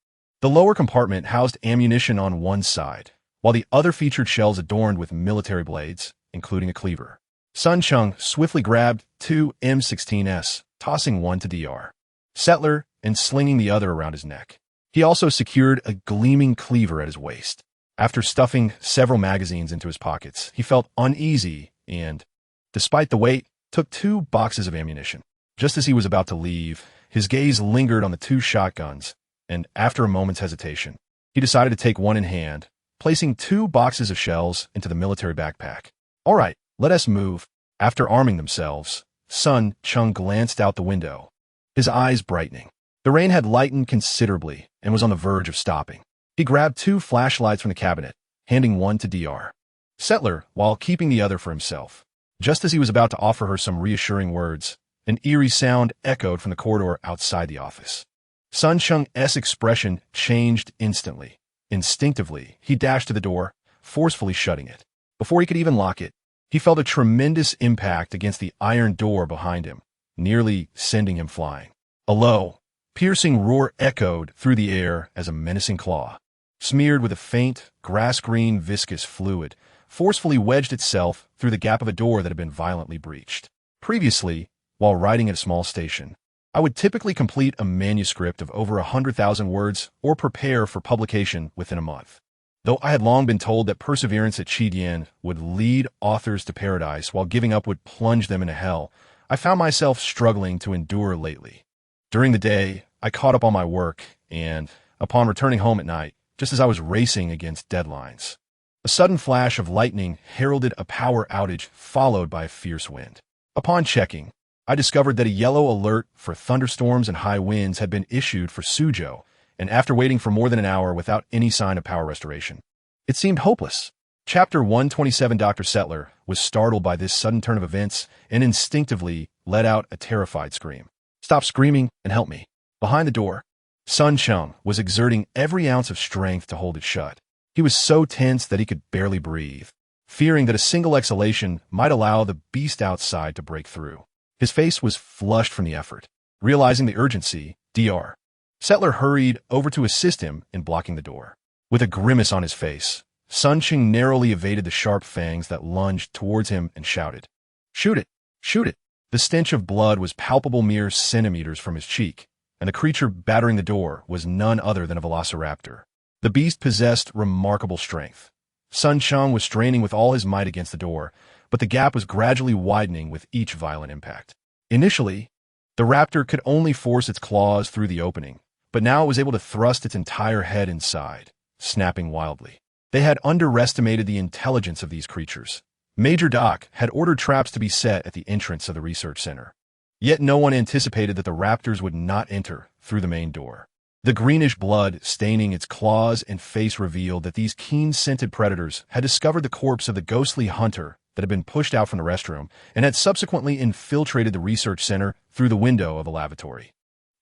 The lower compartment housed ammunition on one side, while the other featured shelves adorned with military blades, including a cleaver. Sun Cheng swiftly grabbed 2 M16s, tossing one to Dr. Settler and slinging the other around his neck. He also secured a gleaming cleaver at his waist. After stuffing several magazines into his pockets, he felt uneasy and, despite the weight, took 2 boxes of ammunition. Just as he was about to leave, his gaze lingered on the 2 shotguns, and after a moment's hesitation, he decided to take one in hand, placing 2 boxes of shells into the military backpack. "All right, let us move." After arming themselves, Sun Cheng glanced out the window, his eyes brightening. The rain had lightened considerably and was on the verge of stopping. He grabbed 2 flashlights from the cabinet, handing one to Dr. Settler while keeping the other for himself. Just as he was about to offer her some reassuring words, an eerie sound echoed from the corridor outside the office. Sun Cheng's expression changed instantly. Instinctively, he dashed to the door, forcefully shutting it. Before he could even lock it, he felt a tremendous impact against the iron door behind him, nearly sending him flying. A low, piercing roar echoed through the air as a menacing claw, smeared with a faint, grass-green viscous fluid, forcefully wedged itself through the gap of a door that had been violently breached. Previously, while writing at a small station, I would typically complete a manuscript of over 100,000 words or prepare for publication within a month. Though I had long been told that perseverance at Qidian would lead authors to paradise while giving up would plunge them into hell, I found myself struggling to endure lately. During the day, I caught up on my work, and, upon returning home at night, just as I was racing against deadlines, a sudden flash of lightning heralded a power outage followed by a fierce wind. Upon checking, I discovered that a yellow alert for thunderstorms and high winds had been issued for Suzhou, and after waiting for more than an hour without any sign of power restoration, it seemed hopeless. Chapter 127. Dr. Settler was startled by this sudden turn of events and instinctively let out a terrified scream. "Stop screaming and help me." Behind the door, Sun Cheng was exerting every ounce of strength to hold it shut. He was so tense that he could barely breathe, fearing that a single exhalation might allow the beast outside to break through. His face was flushed from the effort. Realizing the urgency, Dr. Settler hurried over to assist him in blocking the door. With a grimace on his face, Sun Cheng narrowly evaded the sharp fangs that lunged towards him and shouted, "Shoot it! Shoot it!" The stench of blood was palpable mere centimeters from his cheek, and the creature battering the door was none other than a velociraptor. The beast possessed remarkable strength. Sun Cheng was straining with all his might against the door, but the gap was gradually widening with each violent impact. Initially, the raptor could only force its claws through the opening, but now it was able to thrust its entire head inside, snapping wildly. They had underestimated the intelligence of these creatures. Major Doc had ordered traps to be set at the entrance of the research center. Yet no one anticipated that the raptors would not enter through the main door. The greenish blood staining its claws and face revealed that these keen-scented predators had discovered the corpse of the ghostly hunter that had been pushed out from the restroom and had subsequently infiltrated the research center through the window of a lavatory.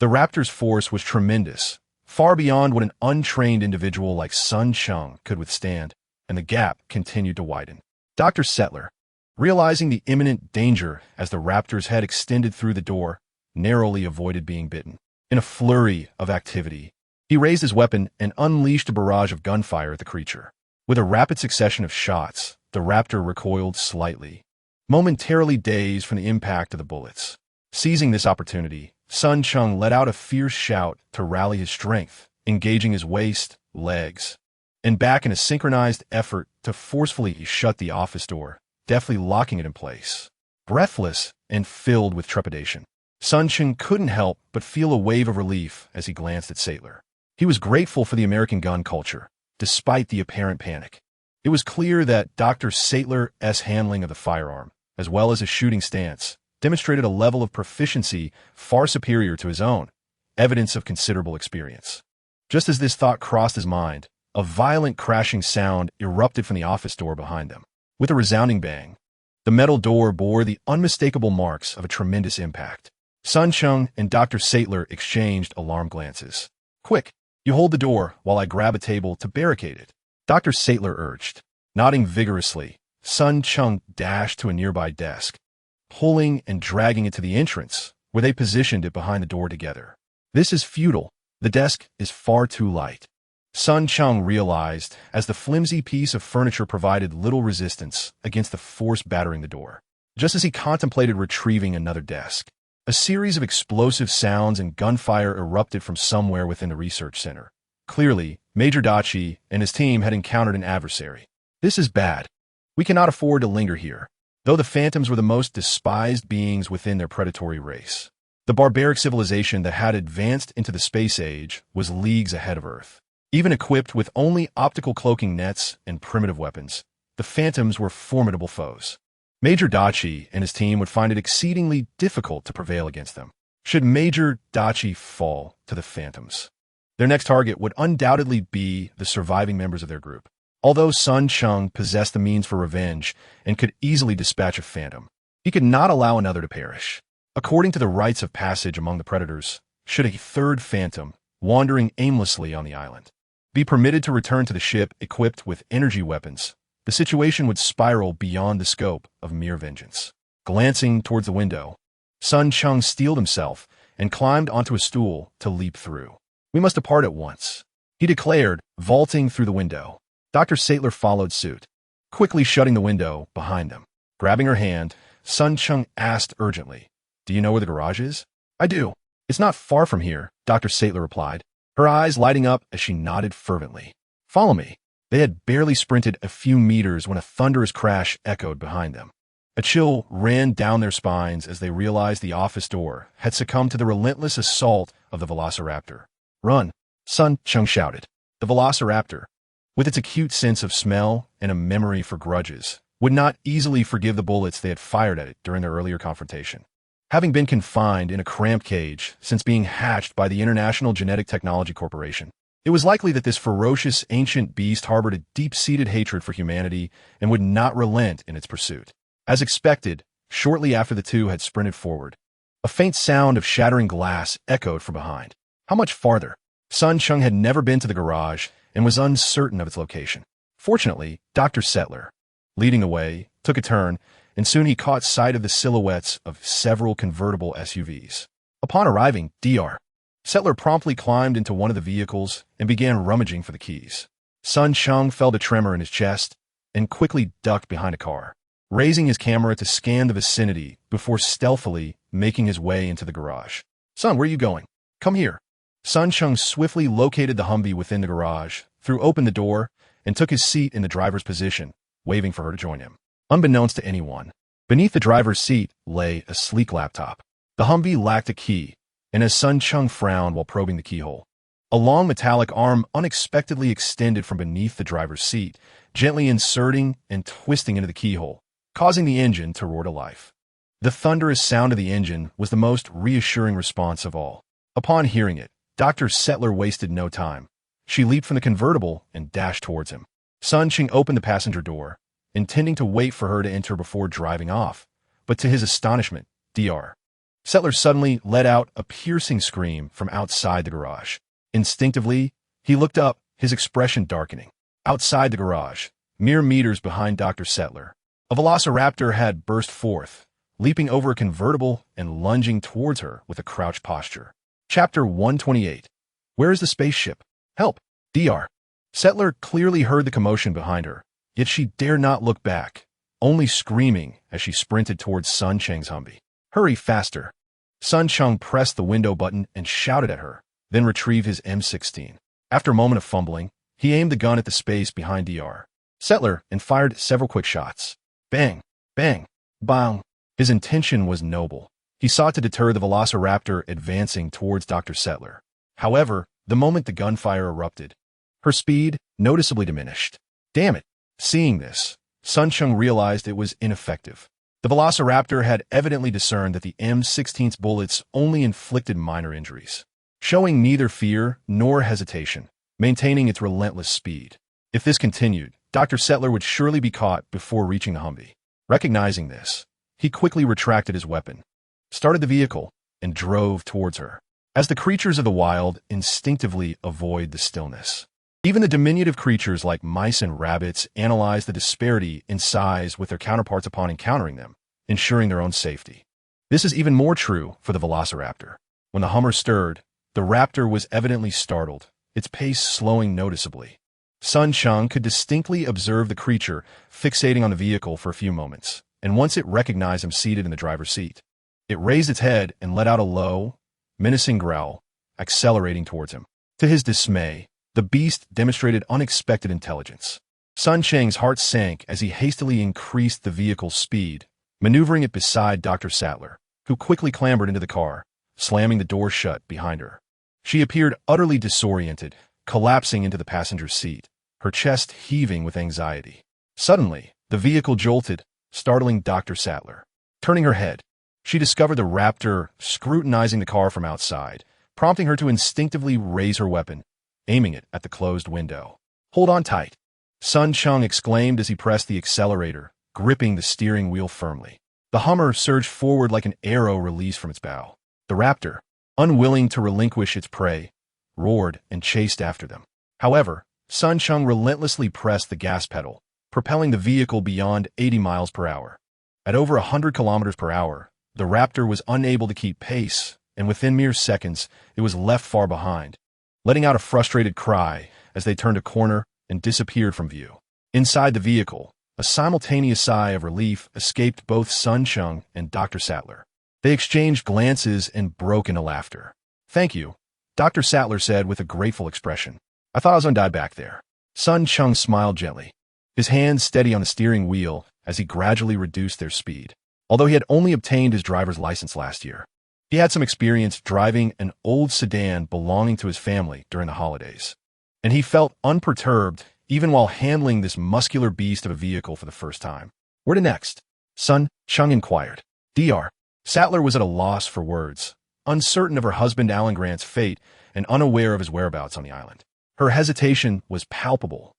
The raptor's force was tremendous, far beyond what an untrained individual like Sun Cheng could withstand, and the gap continued to widen. Dr. Settler, realizing the imminent danger as the raptor's head extended through the door, narrowly avoided being bitten. In a flurry of activity, he raised his weapon and unleashed a barrage of gunfire at the creature. With a rapid succession of shots, the raptor recoiled slightly, momentarily dazed from the impact of the bullets. Seizing this opportunity, Sun Cheng let out a fierce shout to rally his strength, engaging his waist, legs, and back in a synchronized effort to forcefully shut the office door, deftly locking it in place. Breathless and filled with trepidation, Sun Cheng couldn't help but feel a wave of relief as he glanced at Saitler. He was grateful for the American gun culture, despite the apparent panic. It was clear that Dr. Saitler's handling of the firearm, as well as his shooting stance, demonstrated a level of proficiency far superior to his own, evidence of considerable experience. Just as this thought crossed his mind, a violent crashing sound erupted from the office door behind them. With a resounding bang, the metal door bore the unmistakable marks of a tremendous impact. Sun Cheng and Dr. Saitler exchanged alarmed glances. "Quick, you hold the door while I grab a table to barricade it," Dr. Saitler urged. Nodding vigorously, Sun Cheng dashed to a nearby desk, pulling and dragging it to the entrance, where they positioned it behind the door together. "This is futile. The desk is far too light," Sun Cheng realized as the flimsy piece of furniture provided little resistance against the force battering the door. Just as he contemplated retrieving another desk, a series of explosive sounds and gunfire erupted from somewhere within the research center. Clearly, Major Dachi and his team had encountered an adversary. "This is bad. We cannot afford to linger here." Though the Phantoms were the most despised beings within their predatory race, the barbaric civilization that had advanced into the space age was leagues ahead of Earth. Even equipped with only optical cloaking nets and primitive weapons, the Phantoms were formidable foes. Major Dachi and his team would find it exceedingly difficult to prevail against them. Should Major Dachi fall to the Phantoms, their next target would undoubtedly be the surviving members of their group. Although Sun Cheng possessed the means for revenge and could easily dispatch a Phantom, he could not allow another to perish. According to the rites of passage among the predators, should a third Phantom, wandering aimlessly on the island, be permitted to return to the ship equipped with energy weapons, the situation would spiral beyond the scope of mere vengeance. Glancing towards the window, Sun Cheng steeled himself and climbed onto a stool to leap through. "We must depart at once," he declared, vaulting through the window. Dr. Saitler followed suit, quickly shutting the window behind them. Grabbing her hand, Sun Cheng asked urgently, "Do you know where the garage is?" "I do. It's not far from here," Dr. Saitler replied, her eyes lighting up as she nodded fervently. "Follow me." They had barely sprinted a few meters when a thunderous crash echoed behind them. A chill ran down their spines as they realized the office door had succumbed to the relentless assault of the Velociraptor. "Run!" Sun Cheng shouted. The Velociraptor, with its acute sense of smell and a memory for grudges, would not easily forgive the bullets they had fired at it during their earlier confrontation. Having been confined in a cramped cage since being hatched by the International Genetic Technology Corporation, it was likely that this ferocious ancient beast harbored a deep-seated hatred for humanity and would not relent in its pursuit. As expected, shortly after the two had sprinted forward, a faint sound of shattering glass echoed from behind. How much farther? Sun Cheng had never been to the garage and was uncertain of its location. Fortunately, Dr. Saitler, leading the way, took a turn, and soon he caught sight of the silhouettes of several convertible SUVs. Upon arriving, Dr. Saitler promptly climbed into one of the vehicles and began rummaging for the keys. Sun Cheng felt a tremor in his chest and quickly ducked behind a car, raising his camera to scan the vicinity before stealthily making his way into the garage. "Son, where are you going?" "Come here." Sun Cheng swiftly located the Humvee within the garage, threw open the door, and took his seat in the driver's position, waving for her to join him. Unbeknownst to anyone, beneath the driver's seat lay a sleek laptop. The Humvee lacked a key, and as Sun Cheng frowned while probing the keyhole, a long metallic arm unexpectedly extended from beneath the driver's seat, gently inserting and twisting into the keyhole, causing the engine to roar to life. The thunderous sound of the engine was the most reassuring response of all. Upon hearing it, Dr. Saitler wasted no time. She leaped from the convertible and dashed towards him. Sun Cheng opened the passenger door, intending to wait for her to enter before driving off, but to his astonishment, Dr. Saitler suddenly let out a piercing scream from outside the garage. Instinctively, he looked up, his expression darkening. Outside the garage, mere meters behind Dr. Saitler, a Velociraptor had burst forth, leaping over a convertible and lunging towards her with a crouched posture. Chapter 128. Where is the spaceship? Help! Dr. Saitler clearly heard the commotion behind her, yet she dared not look back, only screaming as she sprinted towards Sun Cheng's Humvee. "Hurry faster!" Sun Cheng pressed the window button and shouted at her, then retrieved his M16. After a moment of fumbling, he aimed the gun at the space behind Dr. Saitler and fired several quick shots. Bang! Bang! Bang! His intention was noble. He sought to deter the velociraptor advancing towards Dr. Settler. However, the moment the gunfire erupted, her speed noticeably diminished. Damn it! Seeing this, Sun Cheng realized it was ineffective. The velociraptor had evidently discerned that the M16's bullets only inflicted minor injuries, showing neither fear nor hesitation, maintaining its relentless speed. If this continued, Dr. Settler would surely be caught before reaching the Humvee. Recognizing this, he quickly retracted his weapon, started the vehicle, and drove towards her. As the creatures of the wild instinctively avoid the stillness, even the diminutive creatures like mice and rabbits analyze the disparity in size with their counterparts upon encountering them, ensuring their own safety. This is even more true for the velociraptor. When the Hummer stirred, the raptor was evidently startled, its pace slowing noticeably. Sun Cheng could distinctly observe the creature fixating on the vehicle for a few moments, and once it recognized him seated in the driver's seat, it raised its head and let out a low, menacing growl, accelerating towards him. To his dismay, the beast demonstrated unexpected intelligence. Sun Cheng's heart sank as he hastily increased the vehicle's speed, maneuvering it beside Dr. Sattler, who quickly clambered into the car, slamming the door shut behind her. She appeared utterly disoriented, collapsing into the passenger's seat, her chest heaving with anxiety. Suddenly, the vehicle jolted, startling Dr. Sattler. Turning her head, she discovered the raptor scrutinizing the car from outside, prompting her to instinctively raise her weapon, aiming it at the closed window. "Hold on tight," Sun Cheng exclaimed as he pressed the accelerator, gripping the steering wheel firmly. The Hummer surged forward like an arrow released from its bow. The raptor, unwilling to relinquish its prey, roared and chased after them. However, Sun Cheng relentlessly pressed the gas pedal, propelling the vehicle beyond 80 miles per hour. At over 100 kilometers per hour, the raptor was unable to keep pace, and within mere seconds, it was left far behind, letting out a frustrated cry as they turned a corner and disappeared from view. Inside the vehicle, a simultaneous sigh of relief escaped both Sun Cheng and Dr. Sattler. They exchanged glances and broke into laughter. "Thank you," Dr. Sattler said with a grateful expression. "I thought I was going to die back there." Sun Cheng smiled gently, his hands steady on the steering wheel as he gradually reduced their speed. Although he had only obtained his driver's license last year, he had some experience driving an old sedan belonging to his family during the holidays, and he felt unperturbed even while handling this muscular beast of a vehicle for the first time. "Where to next?" Sun Cheng inquired. Dr. Sattler was at a loss for words, uncertain of her husband Alan Grant's fate and unaware of his whereabouts on the island. Her hesitation was palpable,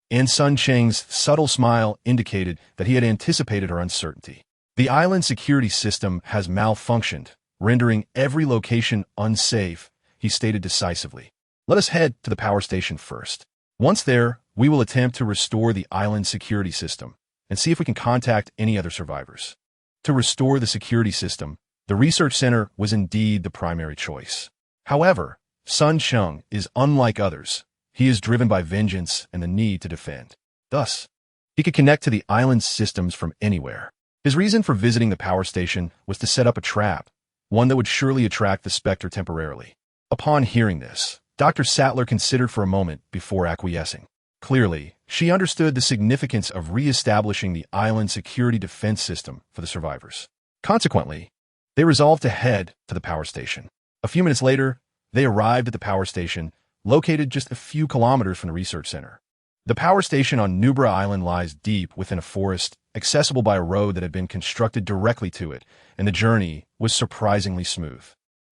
and Sun Cheng's subtle smile indicated that he had anticipated her uncertainty. "The island security system has malfunctioned, rendering every location unsafe," he stated decisively. "Let us head to the power station first. Once there, we will attempt to restore the island security system and see if we can contact any other survivors." To restore the security system, the research center was indeed the primary choice. However, Sun Cheng is unlike others. He is driven by vengeance and the need to defend. Thus, he could connect to the island's systems from anywhere. His reason for visiting the power station was to set up a trap, one that would surely attract the Spectre temporarily. Upon hearing this, Dr. Sattler considered for a moment before acquiescing. Clearly, she understood the significance of re-establishing the island security defense system for the survivors. Consequently, they resolved to head to the power station. A few minutes later, they arrived at the power station, located just a few kilometers from the research center. The power station on Nubra Island lies deep within a forest, accessible by a road that had been constructed directly to it, and the journey was surprisingly smooth.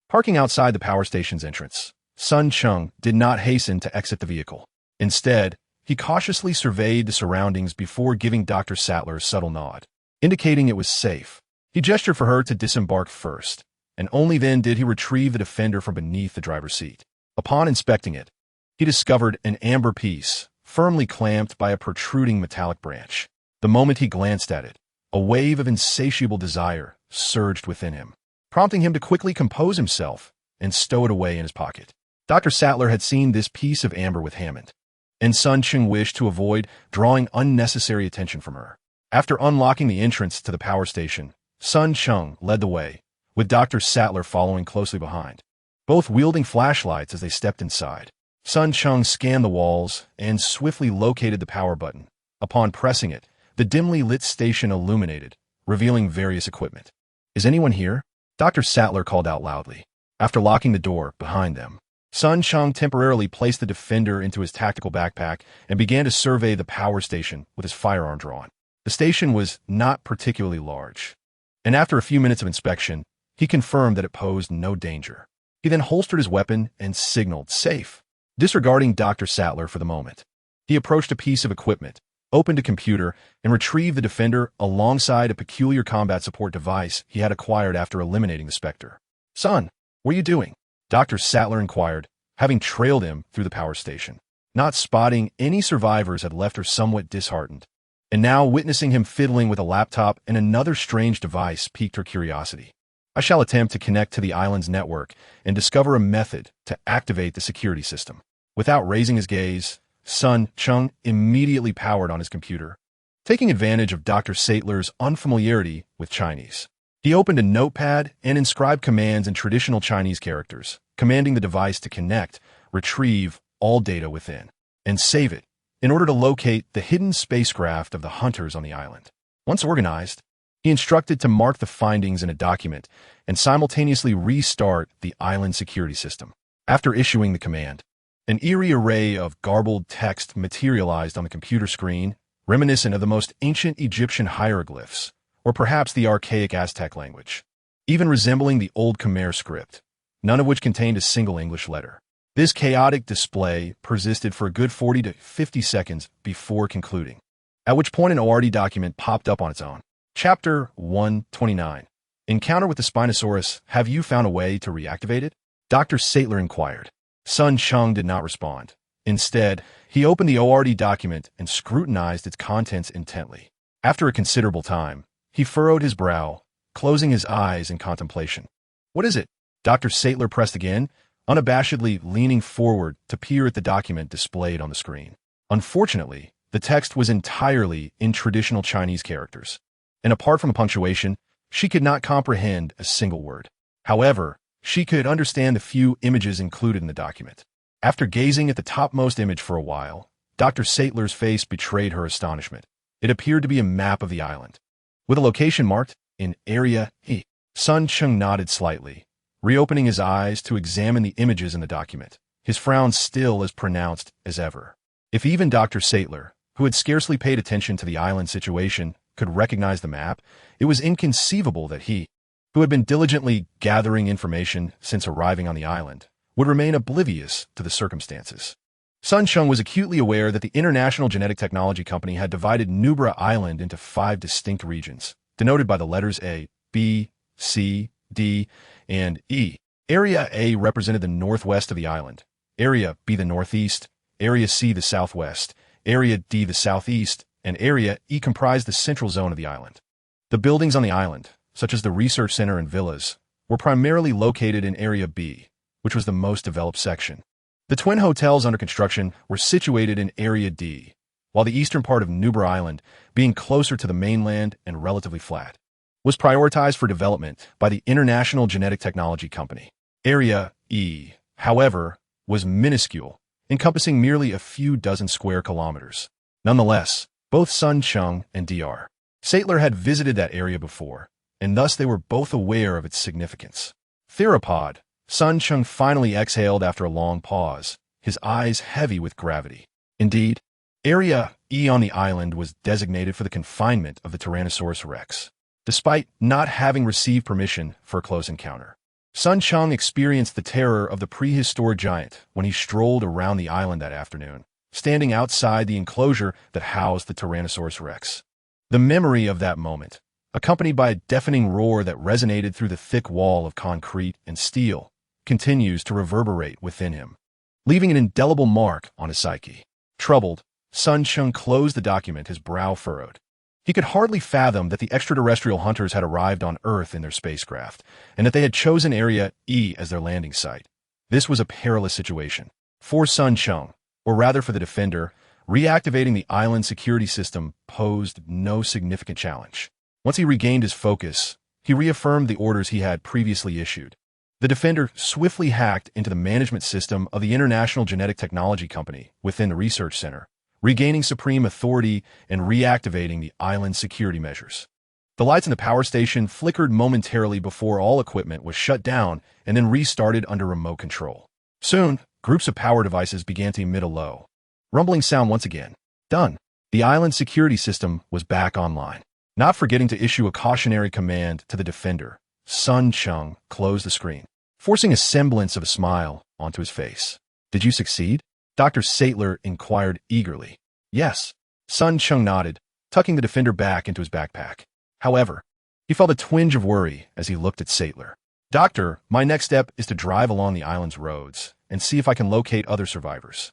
Parking outside the power station's entrance, Sun Cheng did not hasten to exit the vehicle. Instead, he cautiously surveyed the surroundings before giving Dr. Sattler a subtle nod, indicating it was safe. He gestured for her to disembark first, and only then did he retrieve the defender from beneath the driver's seat. Upon inspecting it, he discovered an amber piece, firmly clamped by a protruding metallic branch. The moment he glanced at it, a wave of insatiable desire surged within him, prompting him to quickly compose himself and stow it away in his pocket. Dr. Sattler had seen this piece of amber with Hammond, and Sun Cheng wished to avoid drawing unnecessary attention from her. After unlocking the entrance to the power station, Sun Cheng led the way, with Dr. Sattler following closely behind, both wielding flashlights as they stepped inside. Sun Cheng scanned the walls and swiftly located the power button. Upon pressing it, the dimly lit station illuminated, revealing various equipment. "Is anyone here?" Dr. Sattler called out loudly. After locking the door behind them, Sun Cheng temporarily placed the defender into his tactical backpack and began to survey the power station with his firearm drawn. The station was not particularly large, and after a few minutes of inspection, he confirmed that it posed no danger. He then holstered his weapon and signaled safe. Disregarding Dr. Sattler for the moment, he approached a piece of equipment, opened a computer, and retrieved the defender alongside a peculiar combat support device he had acquired after eliminating the Spectre. "Son, what are you doing?" Dr. Sattler inquired, having trailed him through the power station. Not spotting any survivors had left her somewhat disheartened, and now witnessing him fiddling with a laptop and another strange device piqued her curiosity. "I shall attempt to connect to the island's network and discover a method to activate the security system." Without raising his gaze, Sun Cheng immediately powered on his computer, taking advantage of Dr. Sattler's unfamiliarity with Chinese. He opened a notepad and inscribed commands in traditional Chinese characters, commanding the device to connect, retrieve all data within, and save it in order to locate the hidden spacecraft of the hunters on the island. Once organized, he instructed to mark the findings in a document and simultaneously restart the island security system. After issuing the command, an eerie array of garbled text materialized on the computer screen, reminiscent of the most ancient Egyptian hieroglyphs, or perhaps the archaic Aztec language, even resembling the Old Khmer script, none of which contained a single English letter. This chaotic display persisted for a good 40 to 50 seconds before concluding, at which point an ORD document popped up on its own. Chapter 129. Encounter with the Spinosaurus. Have you found a way to reactivate it? Dr. Sattler inquired. Sun Cheng did not respond. Instead, he opened the ORD document and scrutinized its contents intently. After a considerable time, he furrowed his brow, closing his eyes in contemplation. "What is it?" Dr. Sattler pressed again, unabashedly leaning forward to peer at the document displayed on the screen. Unfortunately, the text was entirely in traditional Chinese characters, and apart from punctuation, she could not comprehend a single word. However, she could understand the few images included in the document. After gazing at the topmost image for a while, Dr. Sattler's face betrayed her astonishment. It appeared to be a map of the island, with a location marked in Area E. Sun Cheng nodded slightly, reopening his eyes to examine the images in the document, his frown still as pronounced as ever. If even Dr. Sattler, who had scarcely paid attention to the island situation, could recognize the map, it was inconceivable that he, who had been diligently gathering information since arriving on the island, would remain oblivious to the circumstances. Sun Cheng was acutely aware that the International Genetic Technology Company had divided Nubra Island into 5 distinct regions, denoted by the letters A, B, C, D, and E. Area A represented the northwest of the island, Area B the northeast, Area C the southwest, Area D the southeast, and Area E comprised the central zone of the island. The buildings on the island, such as the research center and villas, were primarily located in Area B, which was the most developed section. The twin hotels under construction were situated in Area D, while the eastern part of Nubra Island, being closer to the mainland and relatively flat, was prioritized for development by the International Genetic Technology Company. Area E, however, was minuscule, encompassing merely a few dozen square kilometers. Nonetheless, both Sun Cheng and Dr. Sattler had visited that area before, and thus they were both aware of its significance. Theropod, Sun Cheng finally exhaled after a long pause, his eyes heavy with gravity. Indeed, Area E on the island was designated for the confinement of the Tyrannosaurus rex, despite not having received permission for a close encounter. Sun Cheng experienced the terror of the prehistoric giant when he strolled around the island that afternoon, standing outside the enclosure that housed the Tyrannosaurus rex. The memory of that moment, accompanied by a deafening roar that resonated through the thick wall of concrete and steel, continues to reverberate within him, leaving an indelible mark on his psyche. Troubled, Sun Cheng closed the document, his brow furrowed. He could hardly fathom that the extraterrestrial hunters had arrived on Earth in their spacecraft, and that they had chosen Area E as their landing site. This was a perilous situation. For Sun Cheng, or rather for the Defender, reactivating the island security system posed no significant challenge. Once he regained his focus, he reaffirmed the orders he had previously issued. The Defender swiftly hacked into the management system of the International Genetic Technology Company within the research center, regaining supreme authority and reactivating the island's security measures. The lights in the power station flickered momentarily before all equipment was shut down and then restarted under remote control. Soon, groups of power devices began to emit a low, rumbling sound once again. Done. The island security system was back online. Not forgetting to issue a cautionary command to the defender, Sun Cheng closed the screen, forcing a semblance of a smile onto his face. Did you succeed? Dr. Sattler inquired eagerly. Yes. Sun Cheng nodded, tucking the defender back into his backpack. However, he felt a twinge of worry as he looked at Sattler. Doctor, my next step is to drive along the island's roads and see if I can locate other survivors.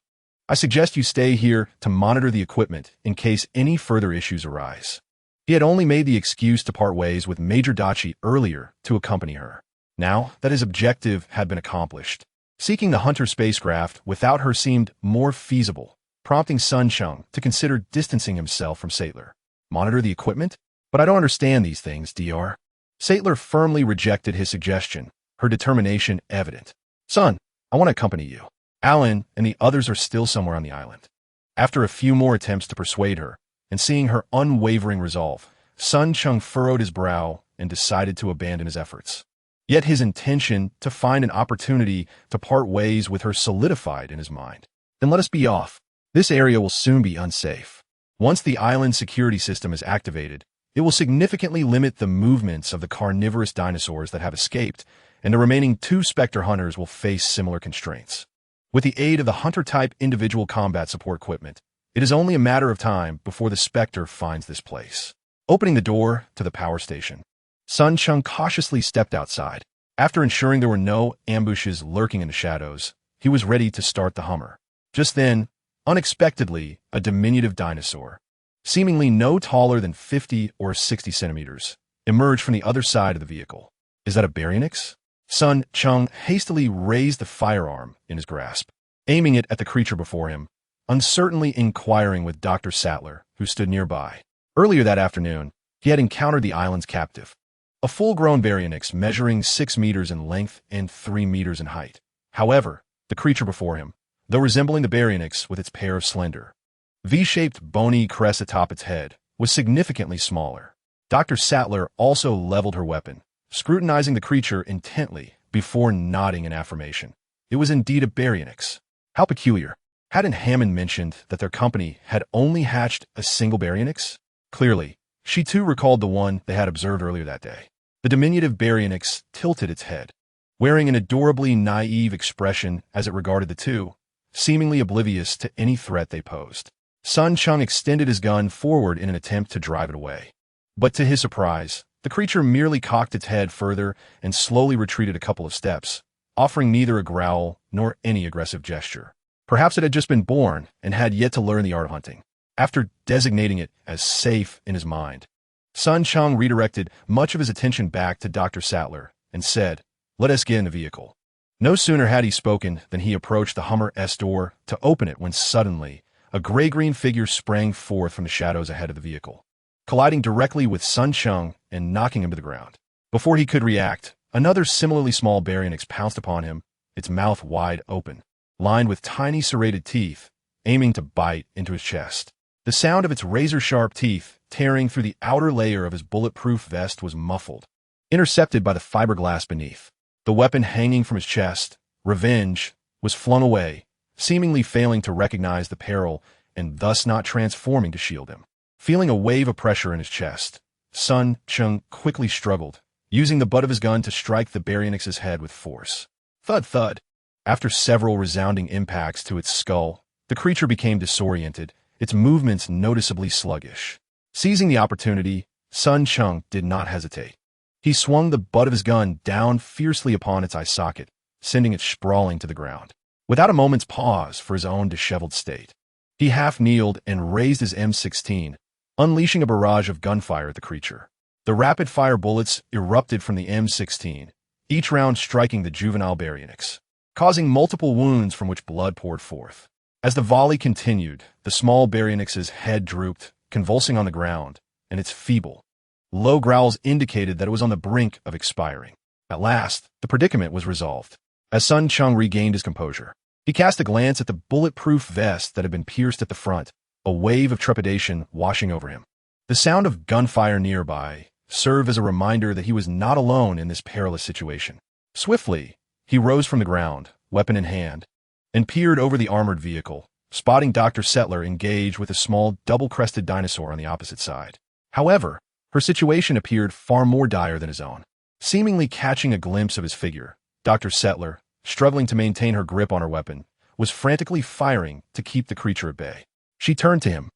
I suggest you stay here to monitor the equipment in case any further issues arise. He had only made the excuse to part ways with Major Dachi earlier to accompany her. Now that his objective had been accomplished, seeking the Hunter spacecraft without her seemed more feasible, prompting Sun Cheng to consider distancing himself from Sattler. Monitor the equipment? But I don't understand these things, Dr. Sattler firmly rejected his suggestion, her determination evident. Son, I want to accompany you. Alan and the others are still somewhere on the island. After a few more attempts to persuade her, and seeing her unwavering resolve, Sun Cheng furrowed his brow and decided to abandon his efforts. Yet his intention to find an opportunity to part ways with her solidified in his mind. Then let us be off. This area will soon be unsafe. Once the island security system is activated, it will significantly limit the movements of the carnivorous dinosaurs that have escaped, and the remaining 2 Spectre hunters will face similar constraints. With the aid of the Hunter-type individual combat support equipment, it is only a matter of time before the Spectre finds this place. Opening the door to the power station, Sun Cheng cautiously stepped outside. After ensuring there were no ambushes lurking in the shadows, he was ready to start the Hummer. Just then, unexpectedly, a diminutive dinosaur, seemingly no taller than 50 or 60 centimeters, emerged from the other side of the vehicle. Is that a Baryonyx? Sun Cheng hastily raised the firearm in his grasp, aiming it at the creature before him, uncertainly inquiring with Dr. Sattler, who stood nearby. Earlier that afternoon, he had encountered the island's captive, a full-grown Baryonyx measuring 6 meters in length and 3 meters in height. However, the creature before him, though resembling the Baryonyx with its pair of slender, V-shaped bony crests atop its head, was significantly smaller. Dr. Sattler also leveled her weapon, scrutinizing the creature intently before nodding in affirmation. It was indeed a Baryonyx. How peculiar. Hadn't Hammond mentioned that their company had only hatched a single Baryonyx? Clearly, she too recalled the one they had observed earlier that day. The diminutive Baryonyx tilted its head, wearing an adorably naive expression as it regarded the two, seemingly oblivious to any threat they posed. Sun Cheng extended his gun forward in an attempt to drive it away. But to his surprise, the creature merely cocked its head further and slowly retreated a couple of steps, offering neither a growl nor any aggressive gesture. Perhaps it had just been born and had yet to learn the art of hunting. After designating it as safe in his mind, Sun Cheng redirected much of his attention back to Dr. Sattler and said, "Let us get in the vehicle." No sooner had he spoken than he approached the Hummer S door to open it when suddenly, a gray-green figure sprang forth from the shadows ahead of the vehicle, colliding directly with Sun Cheng and knocking him to the ground. Before he could react, another similarly small Baryonyx pounced upon him, its mouth wide open, lined with tiny serrated teeth, aiming to bite into his chest. The sound of its razor-sharp teeth tearing through the outer layer of his bulletproof vest was muffled, intercepted by the fiberglass beneath. The weapon hanging from his chest, Revenge, was flung away, seemingly failing to recognize the peril and thus not transforming to shield him. Feeling a wave of pressure in his chest, Sun Cheng quickly struggled, using the butt of his gun to strike the Baryonyx's head with force. Thud thud. After several resounding impacts to its skull, the creature became disoriented, its movements noticeably sluggish. Seizing the opportunity, Sun Cheng did not hesitate. He swung the butt of his gun down fiercely upon its eye socket, sending it sprawling to the ground. Without a moment's pause for his own disheveled state, he half-kneeled and raised his M16, unleashing a barrage of gunfire at the creature. The rapid-fire bullets erupted from the M16, each round striking the juvenile Baryonyx, causing multiple wounds from which blood poured forth. As the volley continued, the small Baryonyx's head drooped, convulsing on the ground, and its feeble, low growls indicated that it was on the brink of expiring. At last, the predicament was resolved. As Sun Cheng regained his composure, he cast a glance at the bulletproof vest that had been pierced at the front, a wave of trepidation washing over him. The sound of gunfire nearby serve as a reminder that he was not alone in this perilous situation. Swiftly, he rose from the ground, weapon in hand, and peered over the armored vehicle, spotting Dr. Settler engaged with a small double-crested dinosaur on the opposite side. However, her situation appeared far more dire than his own. Seemingly catching a glimpse of his figure, Dr. Settler, struggling to maintain her grip on her weapon, was frantically firing to keep the creature at bay. She turned to him,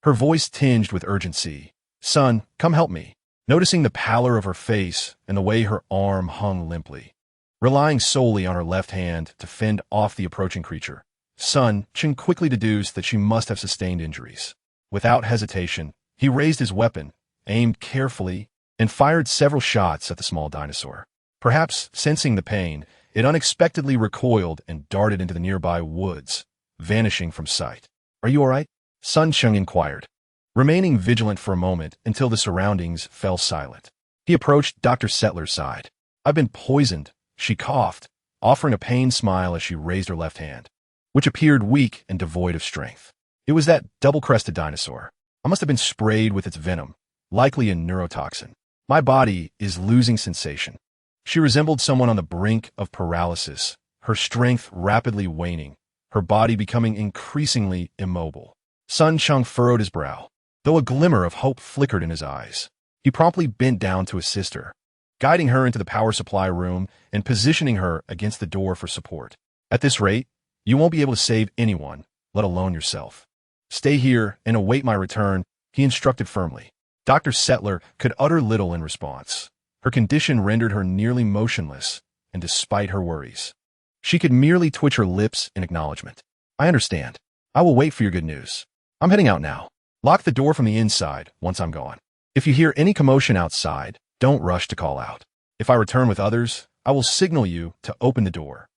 her voice tinged with urgency. "Son, come help me." Noticing the pallor of her face and the way her arm hung limply, relying solely on her left hand to fend off the approaching creature, Cheng quickly deduced that she must have sustained injuries. Without hesitation, he raised his weapon, aimed carefully, and fired several shots at the small dinosaur. Perhaps sensing the pain, it unexpectedly recoiled and darted into the nearby woods, vanishing from sight. "Are you all right?" Cheng inquired, remaining vigilant for a moment until the surroundings fell silent. He approached Dr. Settler's side. "I've been poisoned," she coughed, offering a pained smile as she raised her left hand, which appeared weak and devoid of strength. "It was that double-crested dinosaur. I must have been sprayed with its venom, likely a neurotoxin. My body is losing sensation." She resembled someone on the brink of paralysis, her strength rapidly waning, her body becoming increasingly immobile. Cheng furrowed his brow, though a glimmer of hope flickered in his eyes. He promptly bent down to assist her, guiding her into the power supply room and positioning her against the door for support. "At this rate, you won't be able to save anyone, let alone yourself. Stay here and await my return," he instructed firmly. Dr. Settler could utter little in response. Her condition rendered her nearly motionless, and despite her worries, she could merely twitch her lips in acknowledgement. "I understand. I will wait for your good news. I'm heading out now. Lock the door from the inside once I'm gone. If you hear any commotion outside, don't rush to call out. If I return with others, I will signal you to open the door."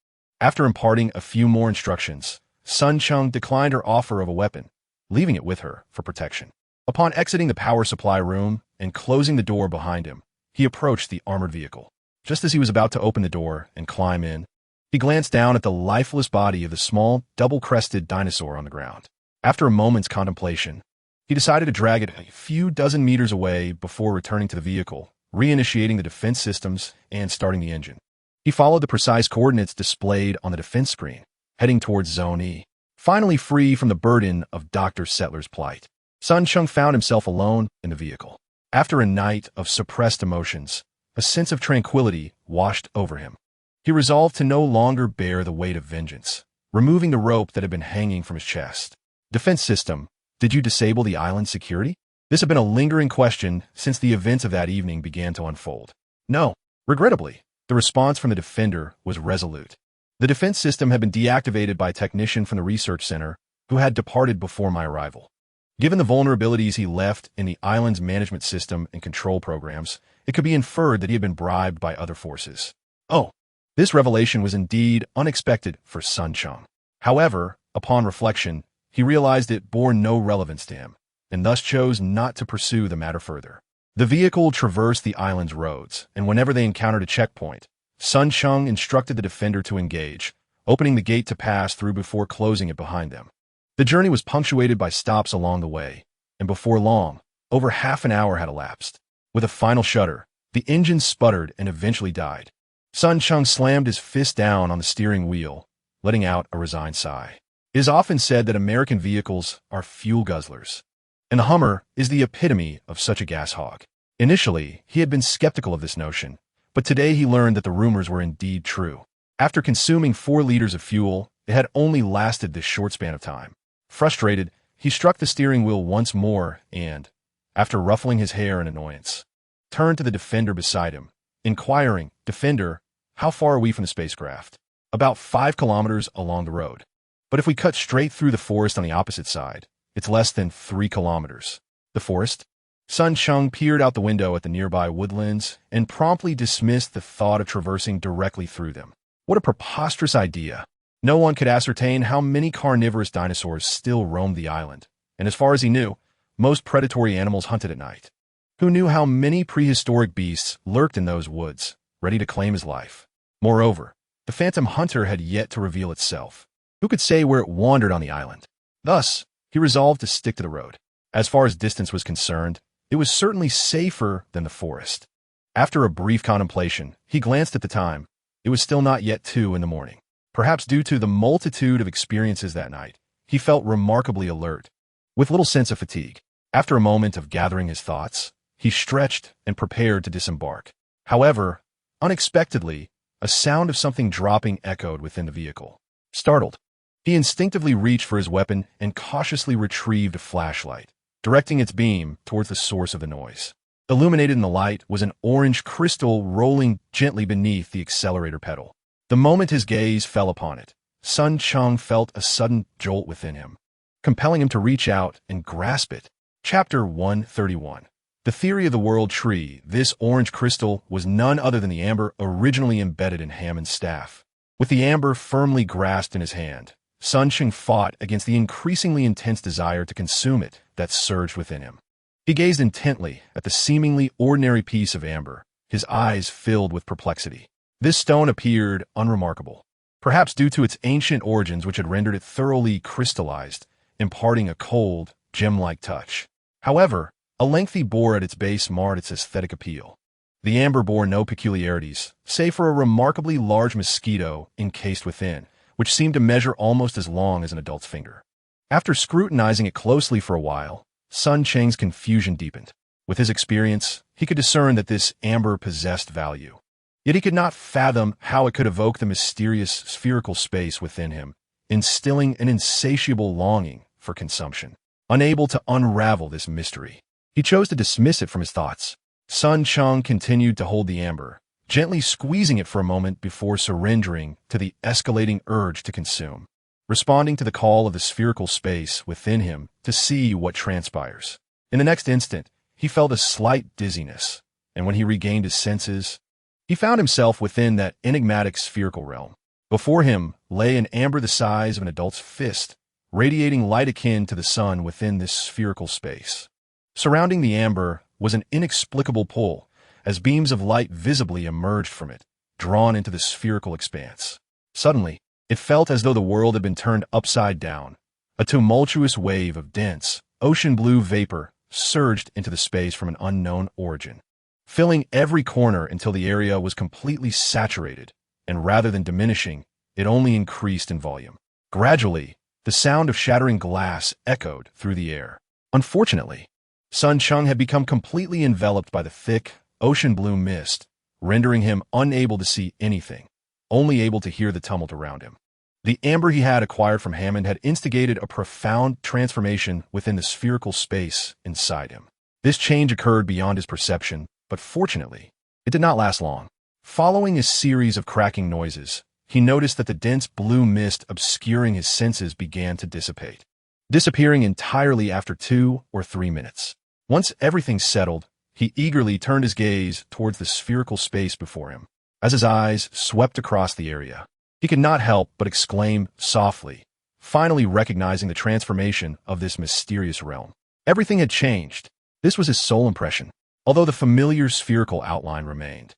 After imparting a few more instructions, Cheng declined her offer of a weapon, leaving it with her for protection. Upon exiting the power supply room and closing the door behind him, he approached the armored vehicle. Just as he was about to open the door and climb in, he glanced down at the lifeless body of the small, double-crested dinosaur on the ground. After a moment's contemplation, he decided to drag it a few dozen meters away before returning to the vehicle, reinitiating the defense systems and starting the engine. He followed the precise coordinates displayed on the defense screen, heading towards Zone E. Finally free from the burden of Dr. Settler's plight, Cheng found himself alone in the vehicle. After a night of suppressed emotions, a sense of tranquility washed over him. He resolved to no longer bear the weight of vengeance, removing the rope that had been hanging from his chest. "Defense system, did you disable the island's security?" This had been a lingering question since the events of that evening began to unfold. "No." Regrettably, the response from the defender was resolute. The defense system had been deactivated by a technician from the research center who had departed before my arrival. Given the vulnerabilities he left in the island's management system and control programs, it could be inferred that he had been bribed by other forces. Oh, this revelation was indeed unexpected for Cheng. However, upon reflection, he realized it bore no relevance to him, and thus chose not to pursue the matter further. The vehicle traversed the island's roads, and whenever they encountered a checkpoint, Cheng instructed the defender to engage, opening the gate to pass through before closing it behind them. The journey was punctuated by stops along the way, and before long, over half an hour had elapsed. With a final shudder, the engine sputtered and eventually died. Cheng slammed his fist down on the steering wheel, letting out a resigned sigh. It is often said that American vehicles are fuel guzzlers, and the Hummer is the epitome of such a gas hog. Initially, he had been skeptical of this notion, but today he learned that the rumors were indeed true. After consuming 4 liters of fuel, it had only lasted this short span of time. Frustrated, he struck the steering wheel once more and, after ruffling his hair in annoyance, turned to the defender beside him, inquiring, "Defender, how far are we from the spacecraft?" "About 5 kilometers along the road. But if we cut straight through the forest on the opposite side, it's less than 3 kilometers. "The forest?" Cheng peered out the window at the nearby woodlands and promptly dismissed the thought of traversing directly through them. What a preposterous idea. No one could ascertain how many carnivorous dinosaurs still roamed the island, and as far as he knew, most predatory animals hunted at night. Who knew how many prehistoric beasts lurked in those woods, ready to claim his life? Moreover, the phantom hunter had yet to reveal itself. Who could say where it wandered on the island? Thus, he resolved to stick to the road. As far as distance was concerned, It was certainly safer than the forest. After a brief contemplation, he glanced at the time. It was still not yet 2 in the morning. Perhaps due to the multitude of experiences that night, he felt remarkably alert, with little sense of fatigue. After a moment of gathering his thoughts, he stretched and prepared to disembark. However, unexpectedly, a sound of something dropping echoed within the vehicle. Startled, he instinctively reached for his weapon and cautiously retrieved a flashlight, directing its beam towards the source of the noise. Illuminated in the light was an orange crystal rolling gently beneath the accelerator pedal. The moment his gaze fell upon it, Sun Cheng felt a sudden jolt within him, compelling him to reach out and grasp it. Chapter 131. The Theory of the World Tree. This orange crystal was none other than the amber originally embedded in Hammond's staff. With the amber firmly grasped in his hand, Sun Cheng fought against the increasingly intense desire to consume it that surged within him. He gazed intently at the seemingly ordinary piece of amber, his eyes filled with perplexity. This stone appeared unremarkable, perhaps due to its ancient origins which had rendered it thoroughly crystallized, imparting a cold, gem-like touch. However, a lengthy bore at its base marred its aesthetic appeal. The amber bore no peculiarities, save for a remarkably large mosquito encased within, which seemed to measure almost as long as an adult's finger. After scrutinizing it closely for a while, Sun Cheng's confusion deepened. With his experience, he could discern that this amber possessed value. Yet he could not fathom how it could evoke the mysterious spherical space within him, instilling an insatiable longing for consumption. Unable to unravel this mystery, he chose to dismiss it from his thoughts. Sun Cheng continued to hold the amber, gently squeezing it for a moment before surrendering to the escalating urge to consume, responding to the call of the spherical space within him to see what transpires. In the next instant, he felt a slight dizziness, and when he regained his senses, he found himself within that enigmatic spherical realm. Before him lay an amber the size of an adult's fist, radiating light akin to the sun within this spherical space. Surrounding the amber was an inexplicable pull, as beams of light visibly emerged from it, drawn into the spherical expanse. Suddenly, it felt as though the world had been turned upside down. A tumultuous wave of dense, ocean blue vapor surged into the space from an unknown origin, filling every corner until the area was completely saturated, and rather than diminishing, it only increased in volume. Gradually, the sound of shattering glass echoed through the air. Unfortunately, Sun Cheng had become completely enveloped by the thick, ocean blue mist, rendering him unable to see anything, only able to hear the tumult around him. The amber he had acquired from Hammond had instigated a profound transformation within the spherical space inside him. This change occurred beyond his perception, but fortunately, it did not last long. Following a series of cracking noises, he noticed that the dense blue mist obscuring his senses began to dissipate, disappearing entirely after 2 or 3 minutes. Once everything settled, he eagerly turned his gaze towards the spherical space before him. As his eyes swept across the area, he could not help but exclaim softly, finally recognizing the transformation of this mysterious realm. Everything had changed. This was his sole impression, although the familiar spherical outline remained.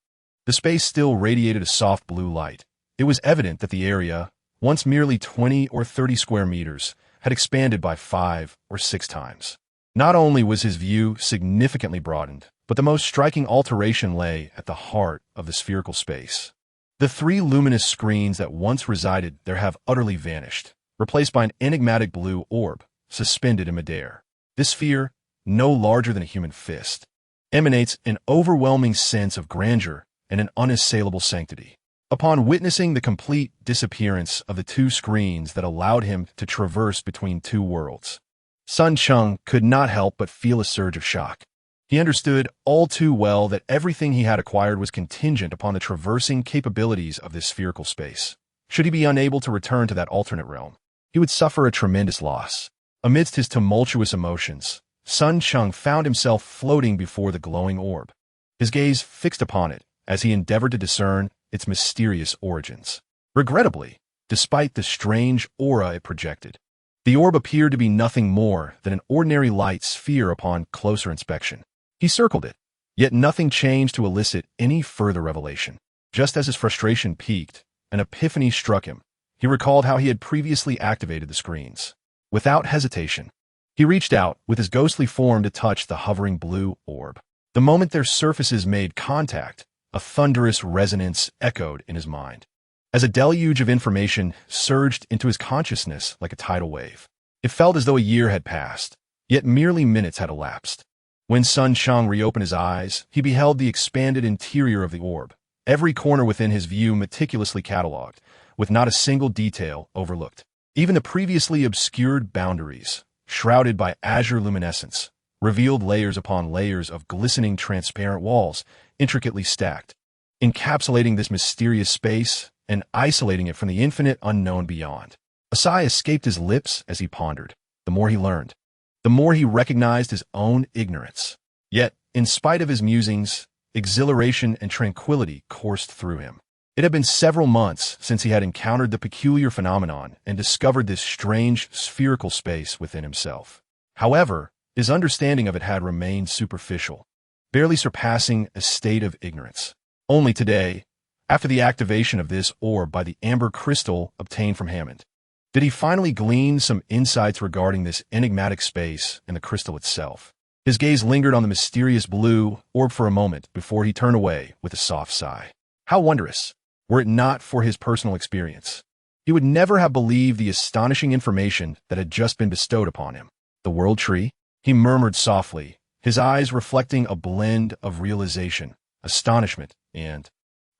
The space still radiated a soft blue light. It was evident that the area, once merely 20 or 30 square meters, had expanded by 5 or 6 times. Not only was his view significantly broadened, but the most striking alteration lay at the heart of the spherical space. The 3 luminous screens that once resided there have utterly vanished, replaced by an enigmatic blue orb suspended in midair. This sphere, no larger than a human fist, emanates an overwhelming sense of grandeur and an unassailable sanctity. Upon witnessing the complete disappearance of the 2 screens that allowed him to traverse between 2 worlds, Sun Cheng could not help but feel a surge of shock. He understood all too well that everything he had acquired was contingent upon the traversing capabilities of this spherical space. Should he be unable to return to that alternate realm, he would suffer a tremendous loss. Amidst his tumultuous emotions, Sun Cheng found himself floating before the glowing orb, his gaze fixed upon it as he endeavored to discern its mysterious origins. Regrettably, despite the strange aura it projected, the orb appeared to be nothing more than an ordinary light sphere upon closer inspection. He circled it, yet nothing changed to elicit any further revelation. Just as his frustration peaked, an epiphany struck him. He recalled how he had previously activated the screens. Without hesitation, He reached out with his ghostly form to touch the hovering blue orb. The moment their surfaces made contact, a thunderous resonance echoed in his mind, as a deluge of information surged into his consciousness like a tidal wave. It felt as though a year had passed, yet merely minutes had elapsed. When Sun Cheng reopened his eyes, he beheld the expanded interior of the orb, every corner within his view meticulously catalogued, with not a single detail overlooked. Even the previously obscured boundaries, shrouded by azure luminescence, revealed layers upon layers of glistening transparent walls, intricately stacked, encapsulating this mysterious space and isolating it from the infinite unknown beyond. A sigh escaped his lips as he pondered. The more he learned, the more he recognized his own ignorance. Yet, in spite of his musings, exhilaration and tranquility coursed through him. It had been several months since he had encountered the peculiar phenomenon and discovered this strange spherical space within himself. However, his understanding of it had remained superficial, barely surpassing a state of ignorance. Only today, after the activation of this orb by the amber crystal obtained from Hammond, did he finally glean some insights regarding this enigmatic space and the crystal itself. His gaze lingered on the mysterious blue orb for a moment before he turned away with a soft sigh. How wondrous, were it not for his personal experience. He would never have believed the astonishing information that had just been bestowed upon him. The world tree? He murmured softly, his eyes reflecting a blend of realization, astonishment, and,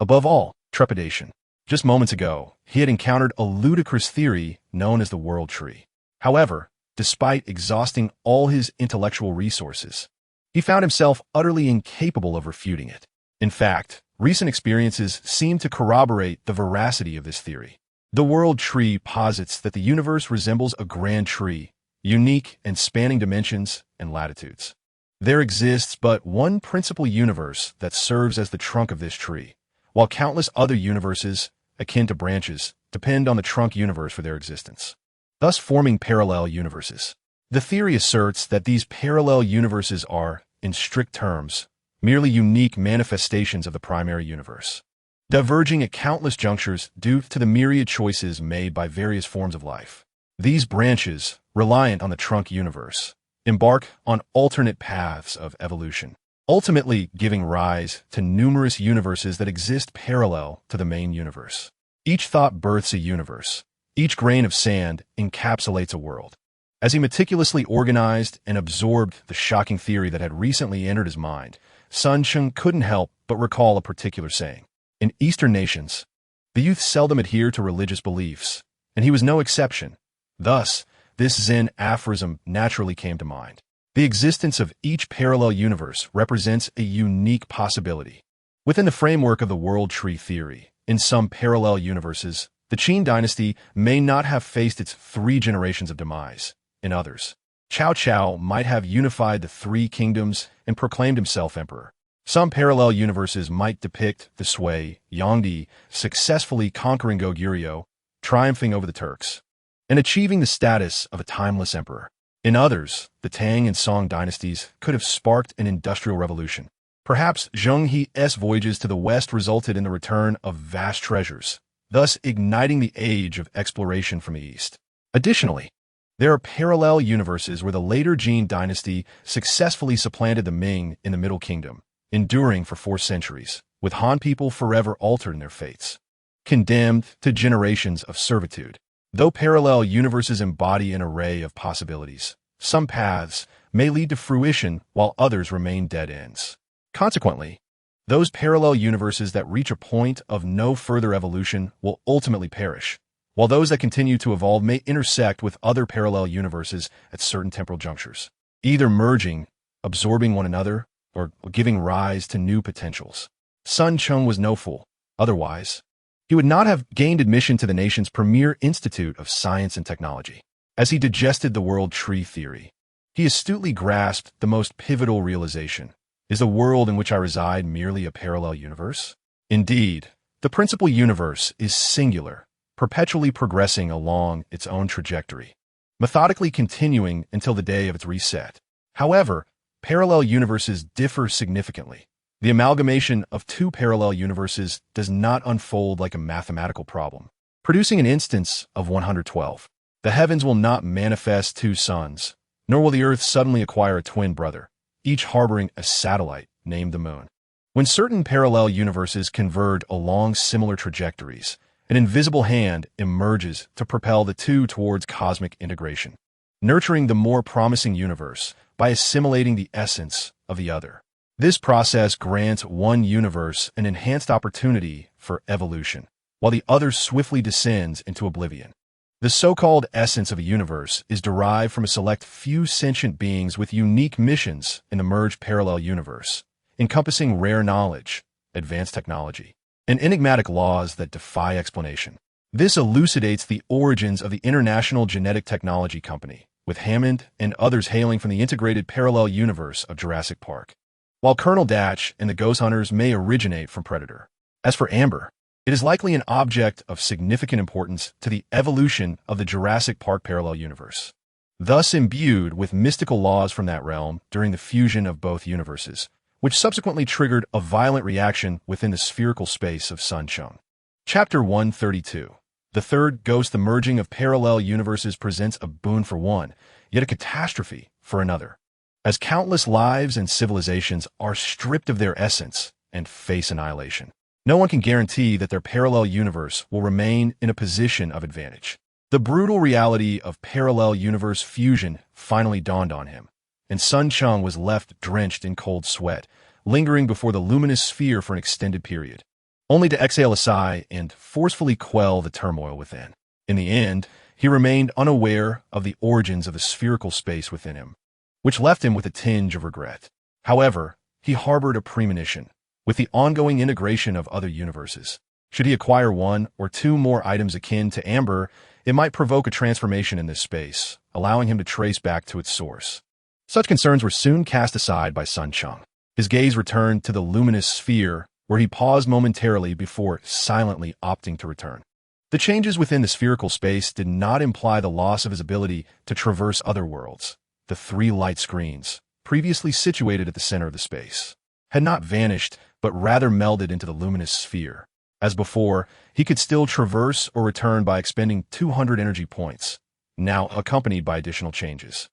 above all, trepidation. Just moments ago, he had encountered a ludicrous theory known as the world tree. However, despite exhausting all his intellectual resources, he found himself utterly incapable of refuting it. In fact, recent experiences seem to corroborate the veracity of this theory. The world tree posits that the universe resembles a grand tree, unique and spanning dimensions and latitudes. There exists but one principal universe that serves as the trunk of this tree, while countless other universes, akin to branches, depend on the trunk universe for their existence, thus forming parallel universes. The theory asserts that these parallel universes are, in strict terms, merely unique manifestations of the primary universe, diverging at countless junctures due to the myriad choices made by various forms of life. These branches, reliant on the trunk universe, embark on alternate paths of evolution, ultimately giving rise to numerous universes that exist parallel to the main universe. Each thought births a universe. Each grain of sand encapsulates a world. As he meticulously organized and absorbed the shocking theory that had recently entered his mind, Sun Cheng couldn't help but recall a particular saying. In Eastern nations, the youth seldom adhere to religious beliefs, and he was no exception. Thus, this Zen aphorism naturally came to mind. The existence of each parallel universe represents a unique possibility. Within the framework of the world tree theory, in some parallel universes, the Qin dynasty may not have faced its 3 generations of demise. In others, Cao Cao might have unified the 3 kingdoms and proclaimed himself emperor. Some parallel universes might depict the Sui, Yongdi, successfully conquering Goguryeo, triumphing over the Turks, and achieving the status of a timeless emperor. In others, the Tang and Song dynasties could have sparked an industrial revolution. Perhaps Zheng He's voyages to the west resulted in the return of vast treasures, thus igniting the age of exploration from the east. Additionally, there are parallel universes where the later Jin dynasty successfully supplanted the Ming in the Middle Kingdom, enduring for 4 centuries, with Han people forever altered in their fates, condemned to generations of servitude. Though parallel universes embody an array of possibilities, some paths may lead to fruition while others remain dead ends. Consequently, those parallel universes that reach a point of no further evolution will ultimately perish, while those that continue to evolve may intersect with other parallel universes at certain temporal junctures, either merging, absorbing one another, or giving rise to new potentials. Sun Cheng was no fool. Otherwise, he would not have gained admission to the nation's premier institute of science and technology. As he digested the world tree theory, he astutely grasped the most pivotal realization. Is the world in which I reside merely a parallel universe? Indeed, the principal universe is singular, perpetually progressing along its own trajectory, methodically continuing until the day of its reset. However, parallel universes differ significantly. The amalgamation of 2 parallel universes does not unfold like a mathematical problem, producing an instance of 112. The heavens will not manifest 2 suns, nor will the Earth suddenly acquire a twin brother, each harboring a satellite named the Moon. When certain parallel universes converge along similar trajectories, an invisible hand emerges to propel the two towards cosmic integration, nurturing the more promising universe by assimilating the essence of the other. This process grants one universe an enhanced opportunity for evolution, while the other swiftly descends into oblivion. The so-called essence of a universe is derived from a select few sentient beings with unique missions in the merged parallel universe, encompassing rare knowledge, advanced technology, and enigmatic laws that defy explanation. This elucidates the origins of the International Genetic Technology Company, with Hammond and others hailing from the integrated parallel universe of Jurassic Park, while Colonel Dash and the Ghost Hunters may originate from Predator. As for Amber, it is likely an object of significant importance to the evolution of the Jurassic Park parallel universe, thus imbued with mystical laws from that realm during the fusion of both universes, which subsequently triggered a violent reaction within the spherical space of Sun Cheng. Chapter 132. The third ghost. The merging of parallel universes presents a boon for one, yet a catastrophe for another, as countless lives and civilizations are stripped of their essence and face annihilation. No one can guarantee that their parallel universe will remain in a position of advantage. The brutal reality of parallel universe fusion finally dawned on him, and Sun Cheng was left drenched in cold sweat, lingering before the luminous sphere for an extended period, only to exhale a sigh and forcefully quell the turmoil within. In the end, he remained unaware of the origins of the spherical space within him, which left him with a tinge of regret. However, he harbored a premonition. With the ongoing integration of other universes, should he acquire one or two more items akin to Amber, it might provoke a transformation in this space, allowing him to trace back to its source. Such concerns were soon cast aside by Sun Cheng. His gaze returned to the luminous sphere, where he paused momentarily before silently opting to return. The changes within the spherical space did not imply the loss of his ability to traverse other worlds. The three light screens, previously situated at the center of the space, had not vanished, but rather melded into the luminous sphere. As before, he could still traverse or return by expending 200 energy points, now accompanied by additional changes.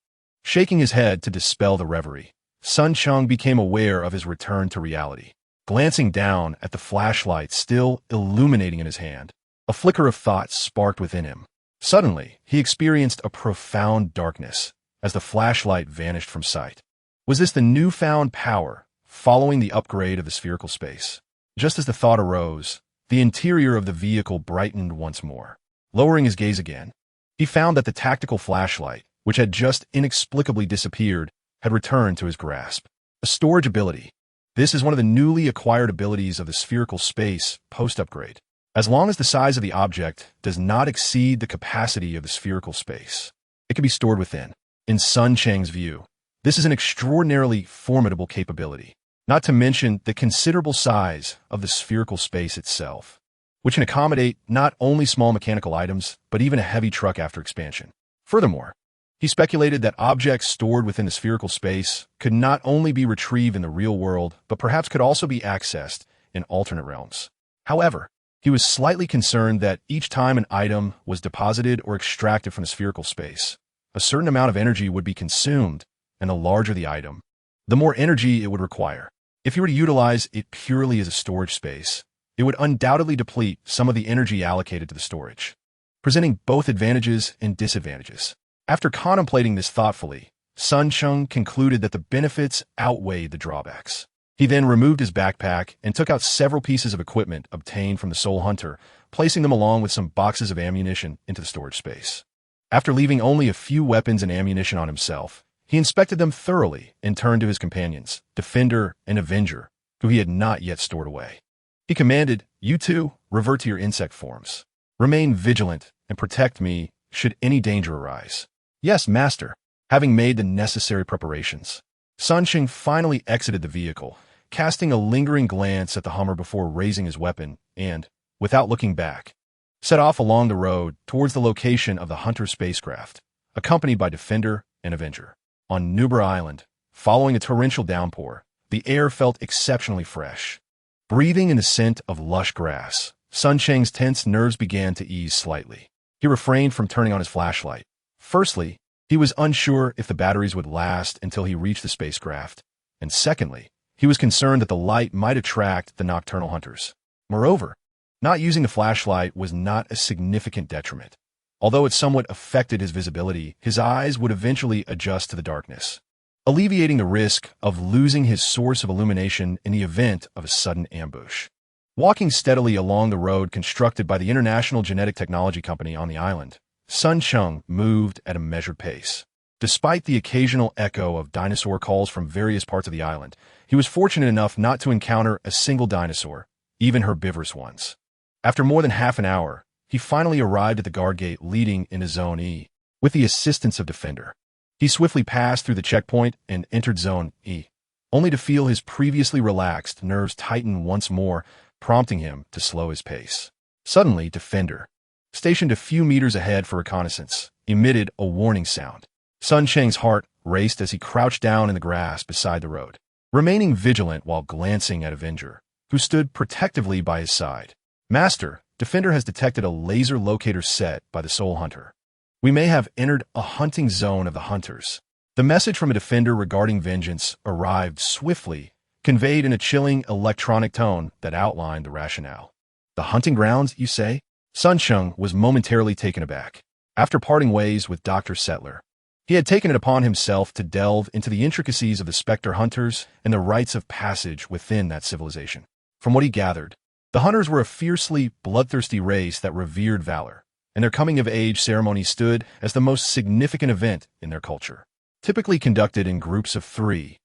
Shaking his head to dispel the reverie, Sun Cheng became aware of his return to reality. Glancing down at the flashlight still illuminating in his hand, a flicker of thought sparked within him. Suddenly, he experienced a profound darkness as the flashlight vanished from sight. Was this the newfound power following the upgrade of the spherical space? Just as the thought arose, the interior of the vehicle brightened once more. Lowering his gaze again, he found that the tactical flashlight, which had just inexplicably disappeared, had returned to his grasp. A storage ability. This is one of the newly acquired abilities of the spherical space post-upgrade. As long as the size of the object does not exceed the capacity of the spherical space, it can be stored within. In Sun Cheng's view, this is an extraordinarily formidable capability, not to mention the considerable size of the spherical space itself, which can accommodate not only small mechanical items, but even a heavy truck after expansion. Furthermore, he speculated that objects stored within the spherical space could not only be retrieved in the real world, but perhaps could also be accessed in alternate realms. However, he was slightly concerned that each time an item was deposited or extracted from the spherical space, a certain amount of energy would be consumed, and the larger the item, the more energy it would require. If he were to utilize it purely as a storage space, it would undoubtedly deplete some of the energy allocated to the storage, presenting both advantages and disadvantages. After contemplating this thoughtfully, Sun Cheng concluded that the benefits outweighed the drawbacks. He then removed his backpack and took out several pieces of equipment obtained from the Soul Hunter, placing them along with some boxes of ammunition into the storage space. After leaving only a few weapons and ammunition on himself, he inspected them thoroughly and turned to his companions, Defender and Avenger, who he had not yet stored away. He commanded, "You two, revert to your insect forms. Remain vigilant and protect me should any danger arise." "Yes, master." Having made the necessary preparations, Sun Cheng finally exited the vehicle, casting a lingering glance at the Hummer before raising his weapon and, without looking back, set off along the road towards the location of the Hunter spacecraft, accompanied by Defender and Avenger. On Nubra Island, following a torrential downpour, the air felt exceptionally fresh. Breathing in the scent of lush grass, Sun Cheng's tense nerves began to ease slightly. He refrained from turning on his flashlight. Firstly, He was unsure if the batteries would last until he reached the spacecraft, and secondly, he was concerned that the light might attract the nocturnal hunters. Moreover, not using the flashlight was not a significant detriment. Although it somewhat affected his visibility, his eyes would eventually adjust to the darkness, alleviating the risk of losing his source of illumination in the event of a sudden ambush. Walking steadily along the road constructed by the International Genetic Technology Company on the island, Cheng moved at a measured pace. Despite the occasional echo of dinosaur calls from various parts of the island, he was fortunate enough not to encounter a single dinosaur, even herbivorous ones. After more than half an hour, he finally arrived at the guard gate leading into Zone E, with the assistance of Defender. He swiftly passed through the checkpoint and entered Zone E, only to feel his previously relaxed nerves tighten once more, prompting him to slow his pace. Suddenly, Defender, stationed a few meters ahead for reconnaissance, emitted a warning sound. Cheng's heart raced as he crouched down in the grass beside the road, remaining vigilant while glancing at Avenger, who stood protectively by his side. Master, Defender has detected a laser locator set by the Soul Hunter. We may have entered a hunting zone of the hunters. The message from a Defender regarding vengeance arrived swiftly, conveyed in a chilling electronic tone that outlined the rationale. The hunting grounds, you say? Cheng was momentarily taken aback. After parting ways with Dr. Settler, he had taken it upon himself to delve into the intricacies of the Spectre hunters and the rites of passage within that civilization. From what he gathered, the hunters were a fiercely bloodthirsty race that revered valor, and their coming-of-age ceremony stood as the most significant event in their culture. Typically conducted in groups of 3,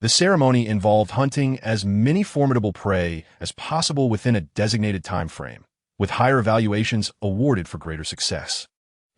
the ceremony involved hunting as many formidable prey as possible within a designated time frame, with higher evaluations awarded for greater success.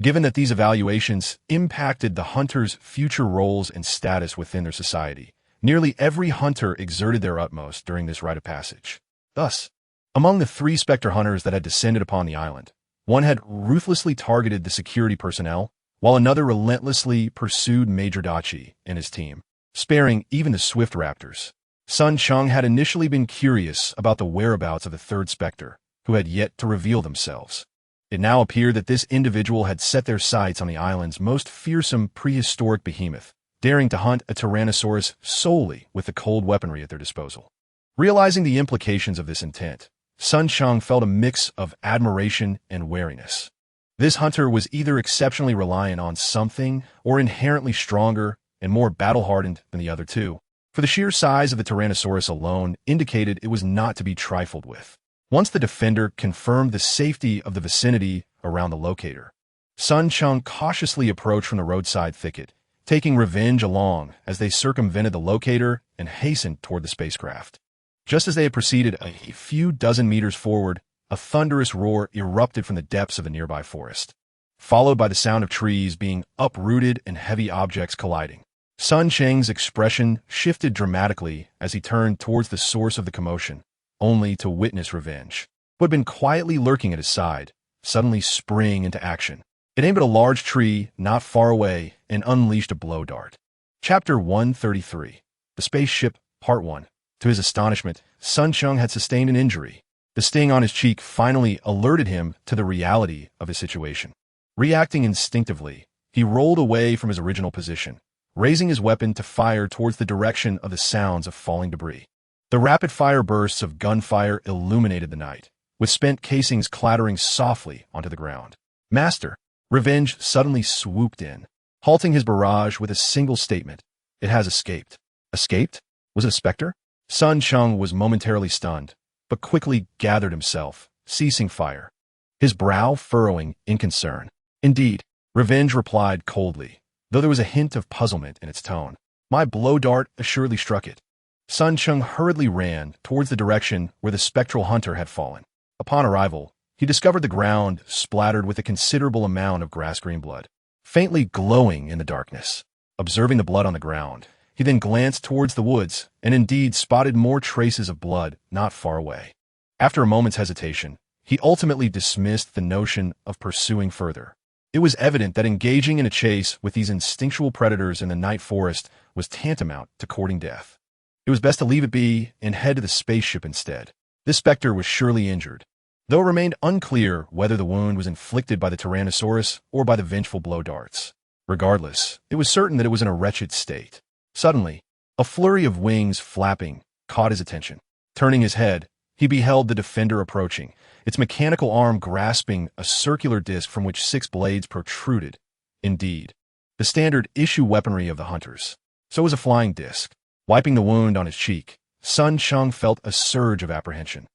Given that these evaluations impacted the hunters' future roles and status within their society, nearly every hunter exerted their utmost during this rite of passage. Thus, among the 3 Spectre hunters that had descended upon the island, one had ruthlessly targeted the security personnel, while another relentlessly pursued Major Dachi and his team, sparing even the swift raptors. Cheng had initially been curious about the whereabouts of the 3rd Spectre, who had yet to reveal themselves. It now appeared that this individual had set their sights on the island's most fearsome prehistoric behemoth, daring to hunt a Tyrannosaurus solely with the cold weaponry at their disposal. Realizing the implications of this intent, Cheng felt a mix of admiration and wariness. This hunter was either exceptionally reliant on something or inherently stronger and more battle-hardened than the other 2, for the sheer size of the Tyrannosaurus alone indicated it was not to be trifled with. Once the Defender confirmed the safety of the vicinity around the locator, Cheng cautiously approached from the roadside thicket, taking Revenge along as they circumvented the locator and hastened toward the spacecraft. Just as they had proceeded a few dozen meters forward, a thunderous roar erupted from the depths of the nearby forest, followed by the sound of trees being uprooted and heavy objects colliding. Cheng's expression shifted dramatically as he turned towards the source of the commotion, only to witness Revenge, who had been quietly lurking at his side, suddenly spring into action. It aimed at a large tree not far away and unleashed a blow dart. Chapter 133. The Spaceship, Part 1. To his astonishment, Cheng had sustained an injury. The sting on his cheek finally alerted him to the reality of his situation. Reacting instinctively, he rolled away from his original position, raising his weapon to fire towards the direction of the sounds of falling debris. The rapid-fire bursts of gunfire illuminated the night, with spent casings clattering softly onto the ground. Master, Revenge suddenly swooped in, halting his barrage with a single statement. It has escaped. Escaped? Was it a Spectre? Cheng was momentarily stunned, but quickly gathered himself, ceasing fire, his brow furrowing in concern. Indeed, Revenge replied coldly, though there was a hint of puzzlement in its tone. My blow dart assuredly struck it. Cheng hurriedly ran towards the direction where the spectral hunter had fallen. Upon arrival, he discovered the ground splattered with a considerable amount of grass-green blood, faintly glowing in the darkness. Observing the blood on the ground, he then glanced towards the woods and indeed spotted more traces of blood not far away. After a moment's hesitation, he ultimately dismissed the notion of pursuing further. It was evident that engaging in a chase with these instinctual predators in the night forest was tantamount to courting death. It was best to leave it be and head to the spaceship instead. This Spectre was surely injured, though it remained unclear whether the wound was inflicted by the Tyrannosaurus or by the vengeful blow darts. Regardless, it was certain that it was in a wretched state. Suddenly, a flurry of wings flapping caught his attention. Turning his head, he beheld the defender approaching, its mechanical arm grasping a circular disc from which 6 blades protruded. Indeed, the standard issue weaponry of the hunters. So was a flying disc. Wiping the wound on his cheek, Sun Cheng felt a surge of apprehension.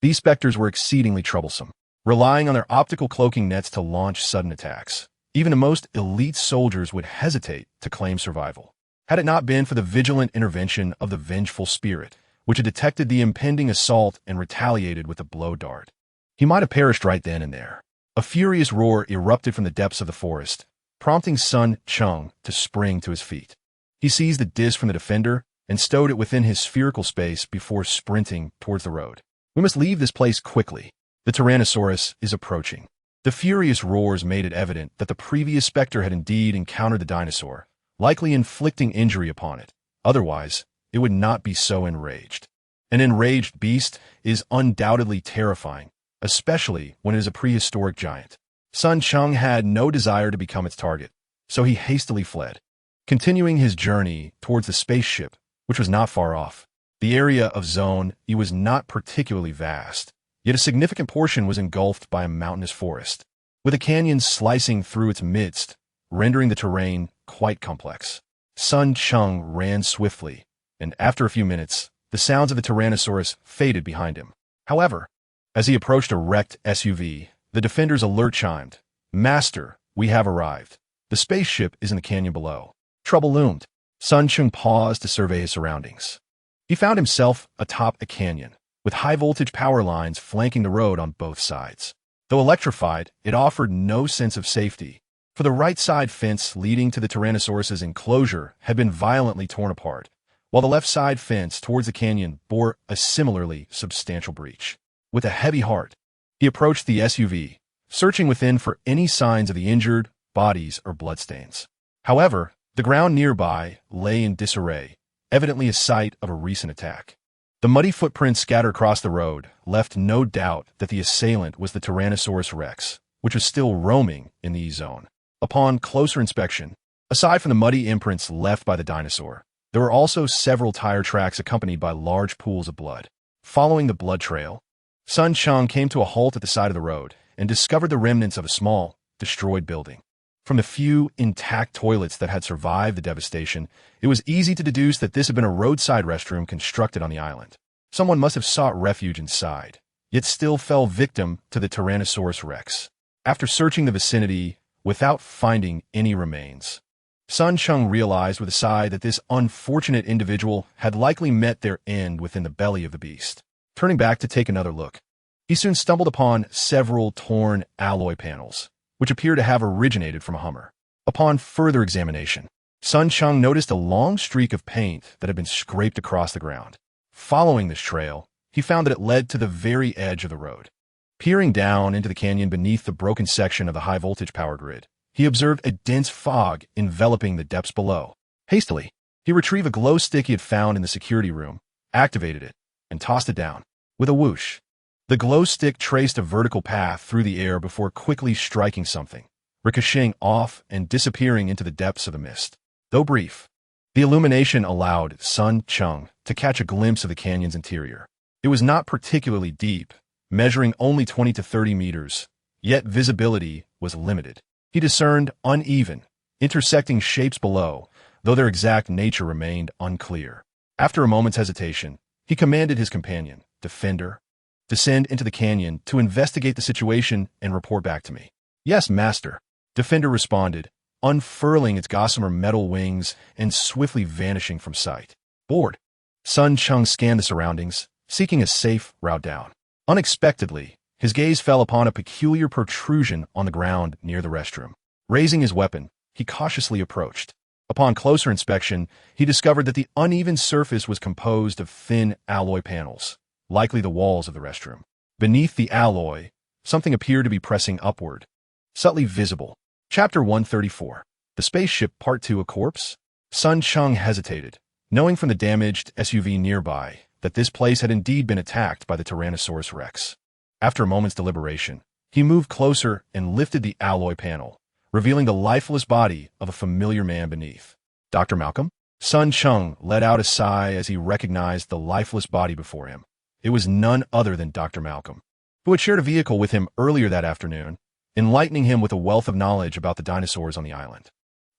These specters were exceedingly troublesome, relying on their optical cloaking nets to launch sudden attacks. Even the most elite soldiers would hesitate to claim survival. Had it not been for the vigilant intervention of the vengeful spirit, which had detected the impending assault and retaliated with a blow dart, he might have perished right then and there. A furious roar erupted from the depths of the forest, prompting Sun Cheng to spring to his feet. He seized the disc from the defender and stowed it within his spherical space before sprinting towards the road. We must leave this place quickly. The Tyrannosaurus is approaching. The furious roars made it evident that the previous specter had indeed encountered the dinosaur, likely inflicting injury upon it. Otherwise, it would not be so enraged. An enraged beast is undoubtedly terrifying, especially when it is a prehistoric giant. Sun Cheng had no desire to become its target, so he hastily fled. Continuing his journey towards the spaceship, which was not far off, the area of Zone E was not particularly vast, yet a significant portion was engulfed by a mountainous forest, with a canyon slicing through its midst, rendering the terrain quite complex. Sun Cheng ran swiftly, and after a few minutes, the sounds of the Tyrannosaurus faded behind him. However, as he approached a wrecked SUV, the defender's alert chimed. "Master, we have arrived. The spaceship is in the canyon below." Trouble loomed. Sun Cheng paused to survey his surroundings. He found himself atop a canyon, with high-voltage power lines flanking the road on both sides. Though electrified, it offered no sense of safety, for the right-side fence leading to the Tyrannosaurus's enclosure had been violently torn apart, while the left-side fence towards the canyon bore a similarly substantial breach. With a heavy heart, he approached the SUV, searching within for any signs of the injured, bodies, or bloodstains. However, the ground nearby lay in disarray, evidently a site of a recent attack. The muddy footprints scattered across the road left no doubt that the assailant was the Tyrannosaurus rex, which was still roaming in the E-zone. Upon closer inspection, aside from the muddy imprints left by the dinosaur, there were also several tire tracks accompanied by large pools of blood. Following the blood trail, Sun Cheng came to a halt at the side of the road and discovered the remnants of a small, destroyed building. From the few intact toilets that had survived the devastation, it was easy to deduce that this had been a roadside restroom constructed on the island. Someone must have sought refuge inside, yet still fell victim to the Tyrannosaurus rex. After searching the vicinity without finding any remains, Sun Cheng realized with a sigh that this unfortunate individual had likely met their end within the belly of the beast. Turning back to take another look, he soon stumbled upon several torn alloy panels, which appear to have originated from a Hummer. Upon further examination, Sun Cheng noticed a long streak of paint that had been scraped across the ground. Following this trail, he found that it led to the very edge of the road. Peering down into the canyon beneath the broken section of the high-voltage power grid, he observed a dense fog enveloping the depths below. Hastily, he retrieved a glow stick he had found in the security room, activated it, and tossed it down. With a whoosh, the glow stick traced a vertical path through the air before quickly striking something, ricocheting off and disappearing into the depths of the mist. Though brief, the illumination allowed Sun Cheng to catch a glimpse of the canyon's interior. It was not particularly deep, measuring only 20 to 30 meters, yet visibility was limited. He discerned uneven, intersecting shapes below, though their exact nature remained unclear. After a moment's hesitation, he commanded his companion, Defender, descend into the canyon to investigate the situation and report back to me. "Yes, master," Defender responded, unfurling its gossamer metal wings and swiftly vanishing from sight. Bored, Sun Cheng scanned the surroundings, seeking a safe route down. Unexpectedly, his gaze fell upon a peculiar protrusion on the ground near the restroom. Raising his weapon, he cautiously approached. Upon closer inspection, he discovered that the uneven surface was composed of thin alloy panels, likely the walls of the restroom. Beneath the alloy, something appeared to be pressing upward, subtly visible. Chapter 134. The Spaceship Part 2: A Corpse? Sun Cheng hesitated, knowing from the damaged SUV nearby that this place had indeed been attacked by the Tyrannosaurus rex. After a moment's deliberation, he moved closer and lifted the alloy panel, revealing the lifeless body of a familiar man beneath. Dr. Malcolm? Sun Cheng let out a sigh as he recognized the lifeless body before him. It was none other than Dr. Malcolm, who had shared a vehicle with him earlier that afternoon, enlightening him with a wealth of knowledge about the dinosaurs on the island.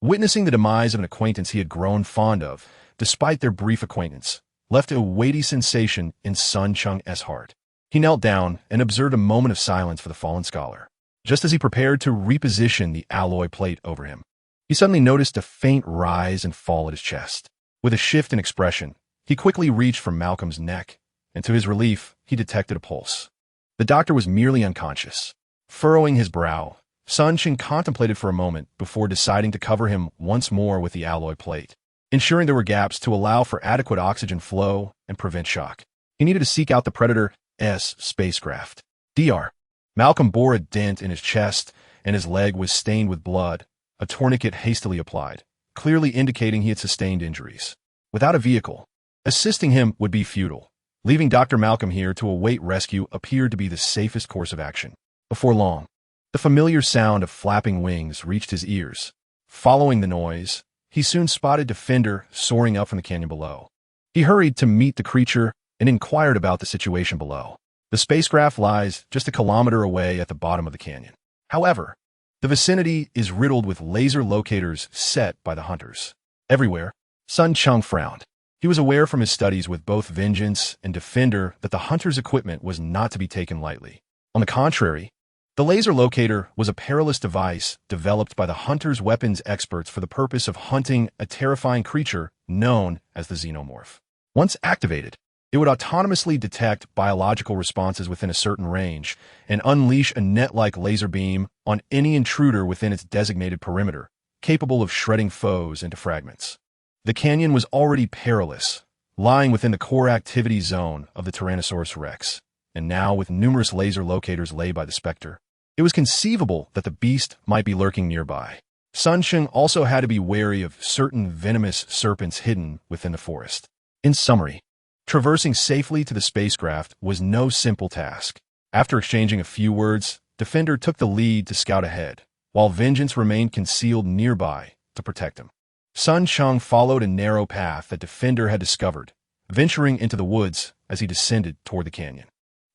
Witnessing the demise of an acquaintance he had grown fond of, despite their brief acquaintance, left a weighty sensation in Sun Cheng's heart. He knelt down and observed a moment of silence for the fallen scholar. Just as he prepared to reposition the alloy plate over him, he suddenly noticed a faint rise and fall at his chest. With a shift in expression, he quickly reached for Malcolm's neck, and to his relief, he detected a pulse. The doctor was merely unconscious. Furrowing his brow, Sun Cheng contemplated for a moment before deciding to cover him once more with the alloy plate, ensuring there were gaps to allow for adequate oxygen flow and prevent shock. He needed to seek out the Predator's spacecraft. Dr. Malcolm bore a dent in his chest, and his leg was stained with blood, a tourniquet hastily applied, clearly indicating he had sustained injuries. Without a vehicle, assisting him would be futile. Leaving Dr. Malcolm here to await rescue appeared to be the safest course of action. Before long, the familiar sound of flapping wings reached his ears. Following the noise, he soon spotted Defender soaring up from the canyon below. He hurried to meet the creature and inquired about the situation below. The spacecraft lies just a kilometer away at the bottom of the canyon. However, the vicinity is riddled with laser locators set by the hunters. Everywhere, Sun Cheng frowned. He was aware from his studies with both Vengeance and Defender that the hunter's equipment was not to be taken lightly. On the contrary, the laser locator was a perilous device developed by the hunter's weapons experts for the purpose of hunting a terrifying creature known as the xenomorph. Once activated, it would autonomously detect biological responses within a certain range and unleash a net-like laser beam on any intruder within its designated perimeter, capable of shredding foes into fragments. The canyon was already perilous, lying within the core activity zone of the Tyrannosaurus rex, and now with numerous laser locators laid by the Spectre, it was conceivable that the beast might be lurking nearby. Sun Cheng also had to be wary of certain venomous serpents hidden within the forest. In summary, traversing safely to the spacecraft was no simple task. After exchanging a few words, Defender took the lead to scout ahead, while Vengeance remained concealed nearby to protect him. Sun Cheng followed a narrow path that Defender had discovered, venturing into the woods as he descended toward the canyon.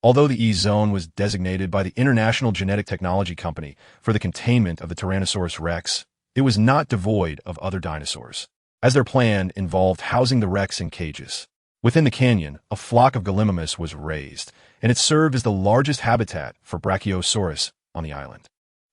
Although the E-Zone was designated by the International Genetic Technology Company for the containment of the Tyrannosaurus rex, it was not devoid of other dinosaurs, as their plan involved housing the rex in cages. Within the canyon, a flock of Gallimimus was raised, and it served as the largest habitat for Brachiosaurus on the island.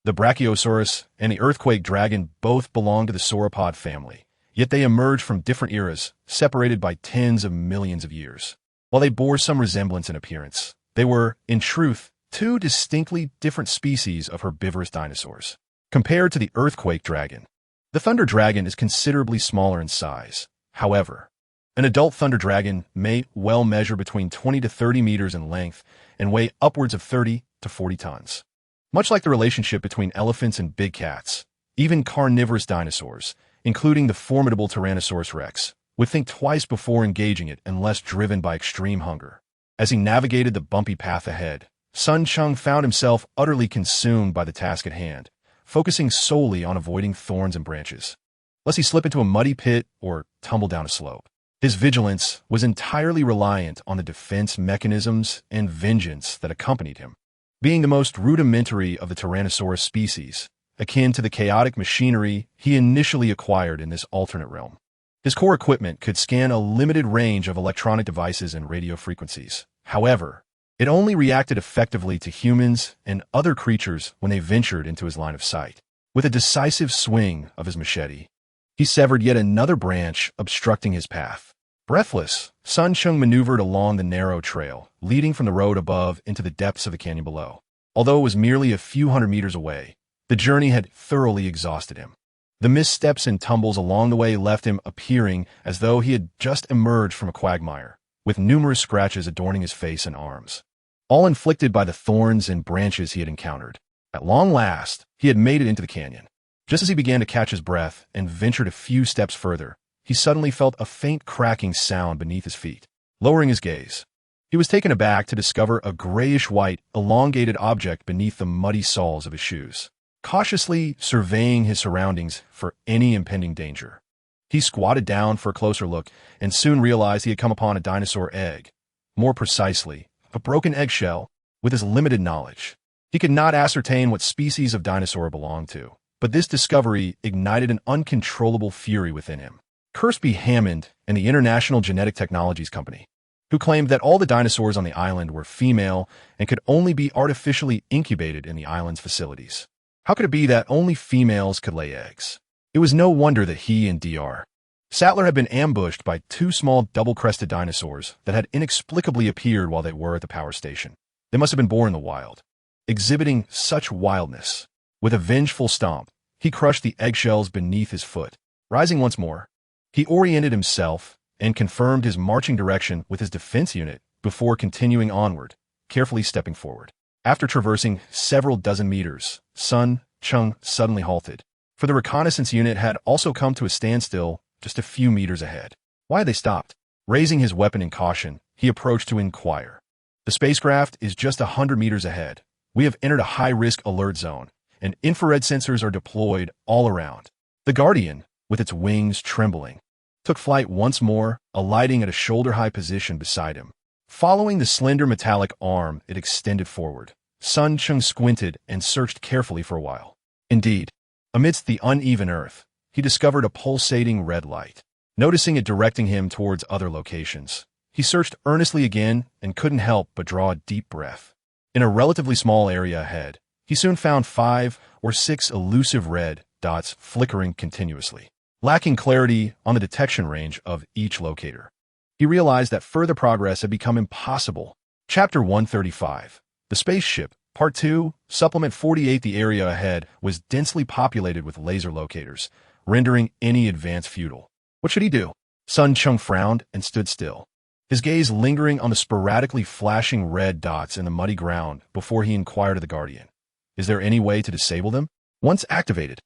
The Brachiosaurus and the earthquake dragon both belong to the sauropod family, yet they emerged from different eras, separated by tens of millions of years. While they bore some resemblance in appearance, they were, in truth, two distinctly different species of herbivorous dinosaurs. Compared to the earthquake dragon, the thunder dragon is considerably smaller in size. However, an adult thunder dragon may well measure between 20 to 30 meters in length and weigh upwards of 30 to 40 tons. Much like the relationship between elephants and big cats, even carnivorous dinosaurs, including the formidable Tyrannosaurus rex, would think twice before engaging it unless driven by extreme hunger. As he navigated the bumpy path ahead, Sun Cheng found himself utterly consumed by the task at hand, focusing solely on avoiding thorns and branches, lest he slip into a muddy pit or tumble down a slope. His vigilance was entirely reliant on the defense mechanisms and vengeance that accompanied him. Being the most rudimentary of the Tyrannosaurus species, akin to the chaotic machinery he initially acquired in this alternate realm, his core equipment could scan a limited range of electronic devices and radio frequencies. However, it only reacted effectively to humans and other creatures when they ventured into his line of sight. With a decisive swing of his machete, he severed yet another branch obstructing his path. Breathless, Sun Cheng maneuvered along the narrow trail, leading from the road above into the depths of the canyon below. Although it was merely a few hundred meters away, the journey had thoroughly exhausted him. The missteps and tumbles along the way left him appearing as though he had just emerged from a quagmire, with numerous scratches adorning his face and arms, all inflicted by the thorns and branches he had encountered. At long last, he had made it into the canyon. Just as he began to catch his breath and ventured a few steps further, he suddenly felt a faint cracking sound beneath his feet. Lowering his gaze, he was taken aback to discover a grayish-white, elongated object beneath the muddy soles of his shoes. cautiously surveying his surroundings for any impending danger. He squatted down for a closer look and soon realized he had come upon a dinosaur egg. More precisely, a broken eggshell. With his limited knowledge, he could not ascertain what species of dinosaur it belonged to, but this discovery ignited an uncontrollable fury within him. Kirsty Hammond and the International Genetic Technologies Company, who claimed that all the dinosaurs on the island were female and could only be artificially incubated in the island's facilities. How could it be that only females could lay eggs? It was no wonder that he and Dr. Sattler had been ambushed by two small double-crested dinosaurs that had inexplicably appeared while they were at the power station. They must have been born in the wild, exhibiting such wildness. With a vengeful stomp, he crushed the eggshells beneath his foot. Rising once more, he oriented himself and confirmed his marching direction with his defense unit before continuing onward, carefully stepping forward. After traversing several dozen meters, Cheng suddenly halted, for the reconnaissance unit had also come to a standstill just a few meters ahead. Why had they stopped? Raising his weapon in caution, he approached to inquire. The spacecraft is just 100 meters ahead. We have entered a high-risk alert zone, and infrared sensors are deployed all around. The Guardian, with its wings trembling, took flight once more, alighting at a shoulder-high position beside him. Following the slender metallic arm, it extended forward. Cheng squinted and searched carefully for a while. Indeed, amidst the uneven earth, he discovered a pulsating red light. Noticing it directing him towards other locations, he searched earnestly again and couldn't help but draw a deep breath. In a relatively small area ahead, he soon found 5 or 6 elusive red dots flickering continuously. Lacking clarity on the detection range of each locator, he realized that further progress had become impossible. Chapter 135. The Spaceship, Part 2, Supplement 48. The area ahead was densely populated with laser locators, rendering any advance futile. What should he do? Cheng frowned and stood still, his gaze lingering on the sporadically flashing red dots in the muddy ground before he inquired of the Guardian. Is there any way to disable them? Once activated,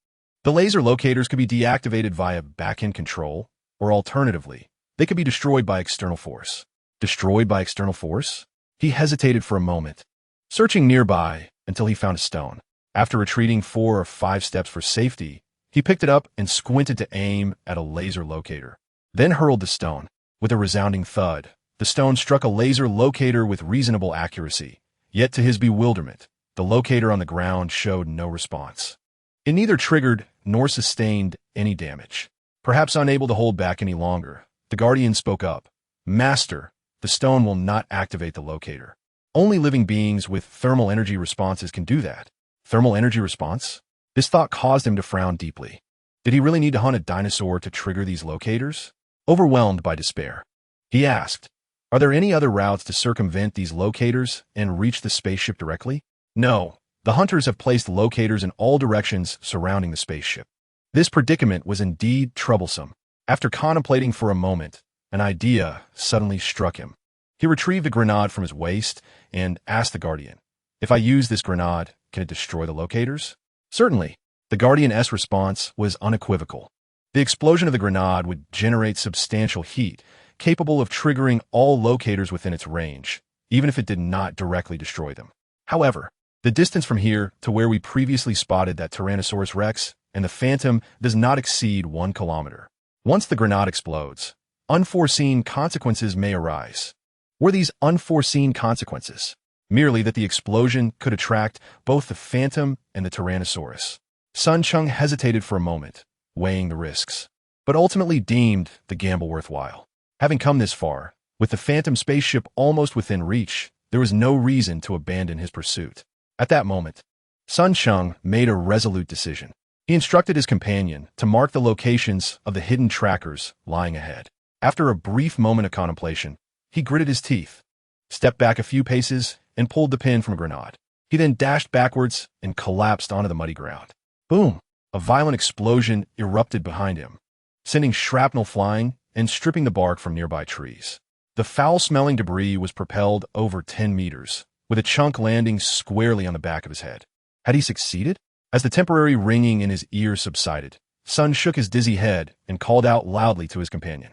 the laser locators could be deactivated via back-end control, or alternatively, they could be destroyed by external force. Destroyed by external force? He hesitated for a moment, searching nearby until he found a stone. After retreating 4 or 5 steps for safety, he picked it up and squinted to aim at a laser locator, then hurled the stone. With a resounding thud, the stone struck a laser locator with reasonable accuracy, yet to his bewilderment, the locator on the ground showed no response. It neither triggered nor sustained any damage. Perhaps unable to hold back any longer, the Guardian spoke up. Master, the stone will not activate the locator. Only living beings with thermal energy responses can do that. Thermal energy response? This thought caused him to frown deeply. Did he really need to hunt a dinosaur to trigger these locators? Overwhelmed by despair, he asked, are there any other routes to circumvent these locators and reach the spaceship directly? No, the hunters have placed locators in all directions surrounding the spaceship. This predicament was indeed troublesome. After contemplating for a moment, an idea suddenly struck him. He retrieved a grenade from his waist and asked the Guardian, if I use this grenade, can it destroy the locators? Certainly. The Guardian's response was unequivocal. The explosion of the grenade would generate substantial heat, capable of triggering all locators within its range, even if it did not directly destroy them. However, the distance from here to where we previously spotted that Tyrannosaurus Rex and the Phantom does not exceed 1 kilometer. Once the grenade explodes, unforeseen consequences may arise. Were these unforeseen consequences merely that the explosion could attract both the Phantom and the Tyrannosaurus? Cheng hesitated for a moment, weighing the risks, but ultimately deemed the gamble worthwhile. Having come this far, with the Phantom spaceship almost within reach, there was no reason to abandon his pursuit. At that moment, Cheng made a resolute decision. He instructed his companion to mark the locations of the hidden trackers lying ahead. After a brief moment of contemplation, he gritted his teeth, stepped back a few paces, and pulled the pin from a grenade. He then dashed backwards and collapsed onto the muddy ground. Boom! A violent explosion erupted behind him, sending shrapnel flying and stripping the bark from nearby trees. The foul-smelling debris was propelled over 10 meters, with a chunk landing squarely on the back of his head. Had he succeeded? As the temporary ringing in his ears subsided, Sun shook his dizzy head and called out loudly to his companion.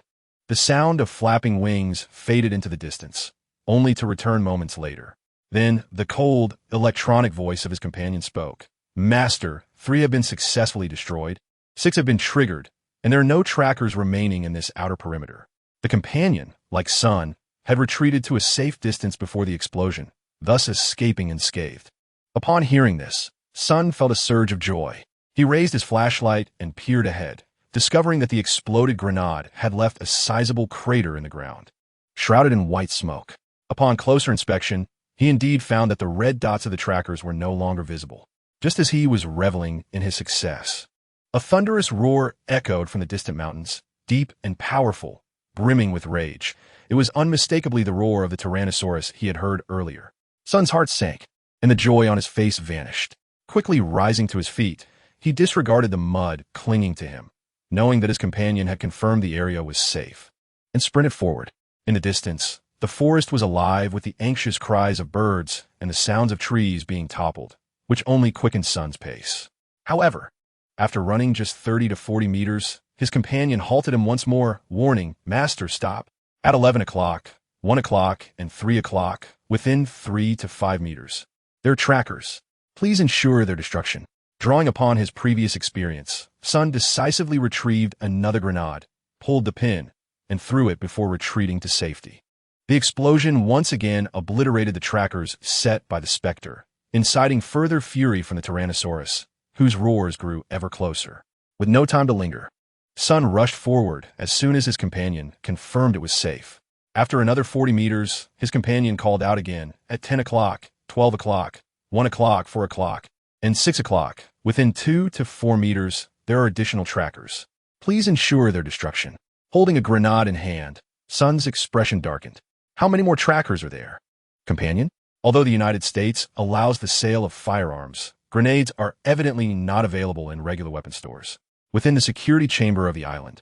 The sound of flapping wings faded into the distance, only to return moments later. Then the cold, electronic voice of his companion spoke. Master, 3 have been successfully destroyed, 6 have been triggered, and there are no trackers remaining in this outer perimeter. The companion, like Sun, had retreated to a safe distance before the explosion, thus escaping unscathed. Upon hearing this, Sun felt a surge of joy. He raised his flashlight and peered ahead, discovering that the exploded grenade had left a sizable crater in the ground, shrouded in white smoke. Upon closer inspection, he indeed found that the red dots of the trackers were no longer visible, just as he was reveling in his success. A thunderous roar echoed from the distant mountains, deep and powerful, brimming with rage. It was unmistakably the roar of the Tyrannosaurus he had heard earlier. Sun's heart sank, and the joy on his face vanished. Quickly rising to his feet, he disregarded the mud clinging to him, knowing that his companion had confirmed the area was safe, and sprinted forward. In the distance, the forest was alive with the anxious cries of birds and the sounds of trees being toppled, which only quickened Sun's pace. However, after running just 30 to 40 meters, his companion halted him once more, warning, "Master, stop." At 11 o'clock, 1 o'clock, and 3 o'clock, within 3 to 5 meters. They're trackers. Please ensure their destruction. Drawing upon his previous experience, Sun decisively retrieved another grenade, pulled the pin, and threw it before retreating to safety. The explosion once again obliterated the trackers set by the Spectre, inciting further fury from the Tyrannosaurus, whose roars grew ever closer. With no time to linger, Sun rushed forward as soon as his companion confirmed it was safe. After another 40 meters, his companion called out again at 10 o'clock, 12 o'clock, 1 o'clock, 4 o'clock, and 6 o'clock. Within 2 to 4 meters, there are additional trackers. Please ensure their destruction. Holding a grenade in hand, Sun's expression darkened. How many more trackers are there? Companion? Although the United States allows the sale of firearms, grenades are evidently not available in regular weapon stores. Within the security chamber of the island,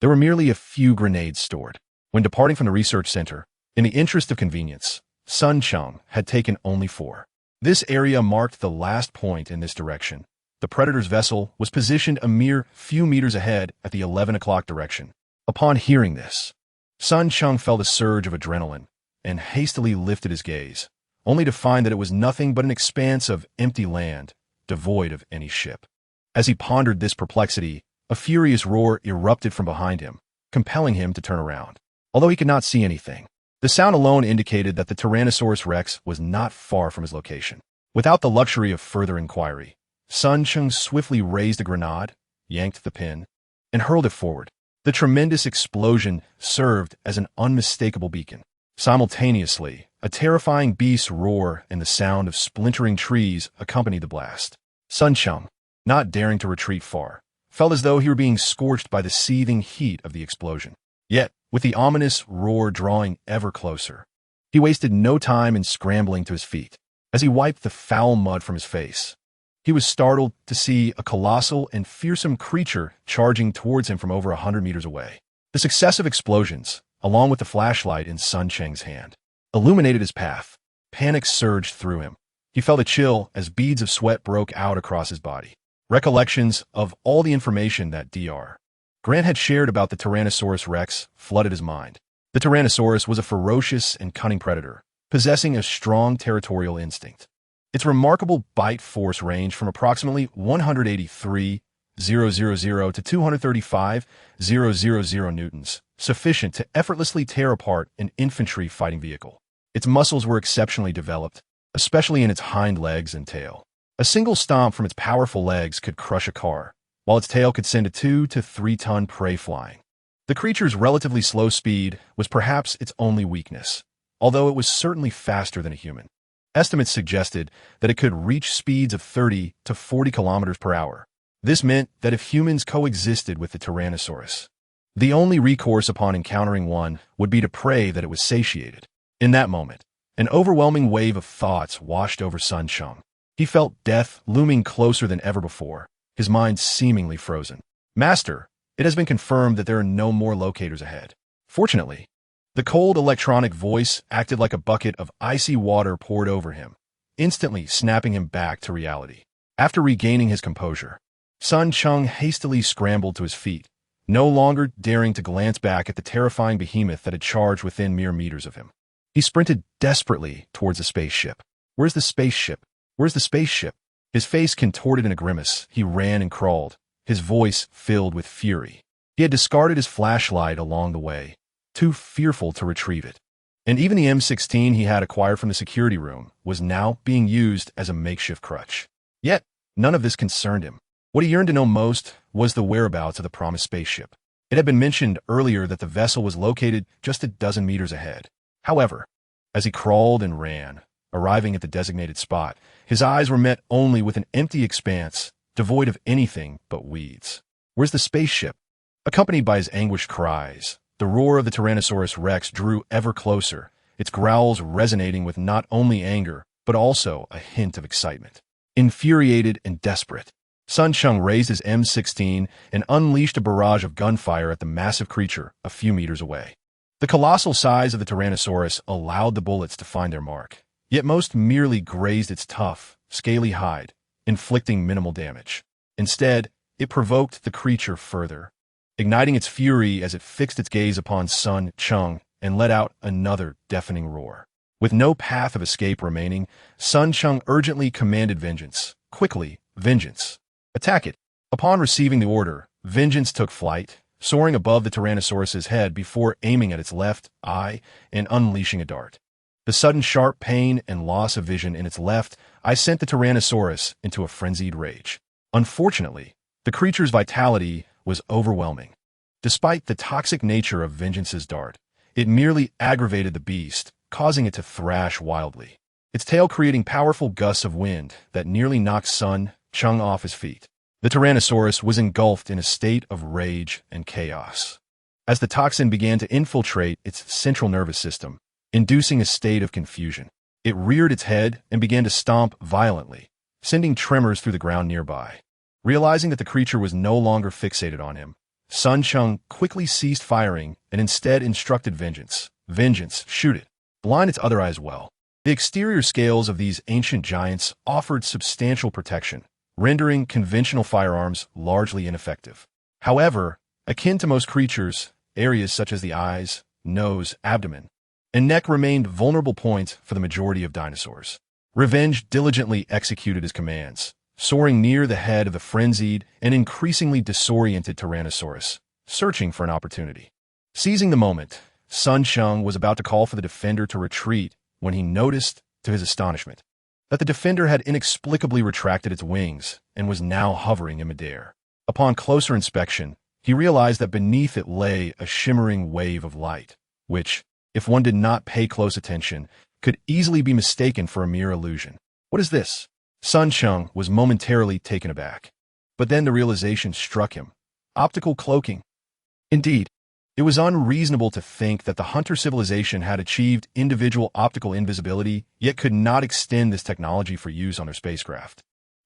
there were merely a few grenades stored. When departing from the research center, in the interest of convenience, Cheng had taken only 4. This area marked the last point in this direction. The Predator's vessel was positioned a mere few meters ahead at the 11 o'clock direction. Upon hearing this, Cheng felt a surge of adrenaline and hastily lifted his gaze, only to find that it was nothing but an expanse of empty land, devoid of any ship. As he pondered this perplexity, a furious roar erupted from behind him, compelling him to turn around. Although he could not see anything, the sound alone indicated that the Tyrannosaurus Rex was not far from his location. Without the luxury of further inquiry, Cheng swiftly raised a grenade, yanked the pin, and hurled it forward. The tremendous explosion served as an unmistakable beacon. Simultaneously, a terrifying beast's roar and the sound of splintering trees accompanied the blast. Cheng, not daring to retreat far, felt as though he were being scorched by the seething heat of the explosion. Yet, with the ominous roar drawing ever closer, he wasted no time in scrambling to his feet. As he wiped the foul mud from his face, he was startled to see a colossal and fearsome creature charging towards him from over 100 meters away. The successive explosions, along with the flashlight in Cheng's hand, illuminated his path. Panic surged through him. He felt a chill as beads of sweat broke out across his body. Recollections of all the information that Dr. Grant had shared about the Tyrannosaurus Rex flooded his mind. The Tyrannosaurus was a ferocious and cunning predator, possessing a strong territorial instinct. Its remarkable bite force ranged from approximately 183,000 to 235,000 newtons, sufficient to effortlessly tear apart an infantry fighting vehicle. Its muscles were exceptionally developed, especially in its hind legs and tail. A single stomp from its powerful legs could crush a car, while its tail could send a 2 to 3 ton prey flying. The creature's relatively slow speed was perhaps its only weakness, although it was certainly faster than a human. Estimates suggested that it could reach speeds of 30 to 40 kilometers per hour. This meant that if humans coexisted with the Tyrannosaurus, the only recourse upon encountering one would be to pray that it was satiated. In that moment, an overwhelming wave of thoughts washed over Cheng. He felt death looming closer than ever before, his mind seemingly frozen. "Master, it has been confirmed that there are no more locators ahead." Fortunately, the cold electronic voice acted like a bucket of icy water poured over him, instantly snapping him back to reality. After regaining his composure, Cheng hastily scrambled to his feet, no longer daring to glance back at the terrifying behemoth that had charged within mere meters of him. He sprinted desperately towards the spaceship. "Where's the spaceship? Where's the spaceship?" His face contorted in a grimace, he ran and crawled, his voice filled with fury. He had discarded his flashlight along the way, too fearful to retrieve it. And even the M16 he had acquired from the security room was now being used as a makeshift crutch. Yet, none of this concerned him. What he yearned to know most was the whereabouts of the promised spaceship. It had been mentioned earlier that the vessel was located just a dozen meters ahead. However, as he crawled and ran, arriving at the designated spot, his eyes were met only with an empty expanse, devoid of anything but weeds. Where's the spaceship? Accompanied by his anguished cries, the roar of the Tyrannosaurus Rex drew ever closer, its growls resonating with not only anger, but also a hint of excitement. Infuriated and desperate, Sun Cheng raised his M16 and unleashed a barrage of gunfire at the massive creature a few meters away. The colossal size of the Tyrannosaurus allowed the bullets to find their mark, yet most merely grazed its tough, scaly hide, inflicting minimal damage. Instead, it provoked the creature further, igniting its fury as it fixed its gaze upon Sun Cheng and let out another deafening roar. With no path of escape remaining, Sun Cheng urgently commanded vengeance. Quickly, vengeance. Attack it. Upon receiving the order, vengeance took flight, soaring above the Tyrannosaurus's head before aiming at its left eye and unleashing a dart. The sudden sharp pain and loss of vision in its left eye sent the Tyrannosaurus into a frenzied rage. Unfortunately, the creature's vitality was overwhelming. Despite the toxic nature of vengeance's dart, it merely aggravated the beast, causing it to thrash wildly, its tail creating powerful gusts of wind that nearly knocked Sun Cheng off his feet. The Tyrannosaurus was engulfed in a state of rage and chaos. As the toxin began to infiltrate its central nervous system, inducing a state of confusion, it reared its head and began to stomp violently, sending tremors through the ground nearby. Realizing that the creature was no longer fixated on him, Sun Cheng quickly ceased firing and instead instructed vengeance. Vengeance, shoot it. Blind its other eye as well. The exterior scales of these ancient giants offered substantial protection, rendering conventional firearms largely ineffective. However, akin to most creatures, areas such as the eyes, nose, abdomen, and neck remained vulnerable points for the majority of dinosaurs. Revenge diligently executed his commands, soaring near the head of the frenzied and increasingly disoriented Tyrannosaurus, searching for an opportunity. Seizing the moment, Sun Cheng was about to call for the defender to retreat when he noticed, to his astonishment, that the defender had inexplicably retracted its wings and was now hovering in midair. Upon closer inspection, he realized that beneath it lay a shimmering wave of light, which, if one did not pay close attention, could easily be mistaken for a mere illusion. What is this? Sun Cheng was momentarily taken aback. But then the realization struck him. Optical cloaking. Indeed, it was unreasonable to think that the hunter civilization had achieved individual optical invisibility, yet could not extend this technology for use on their spacecraft.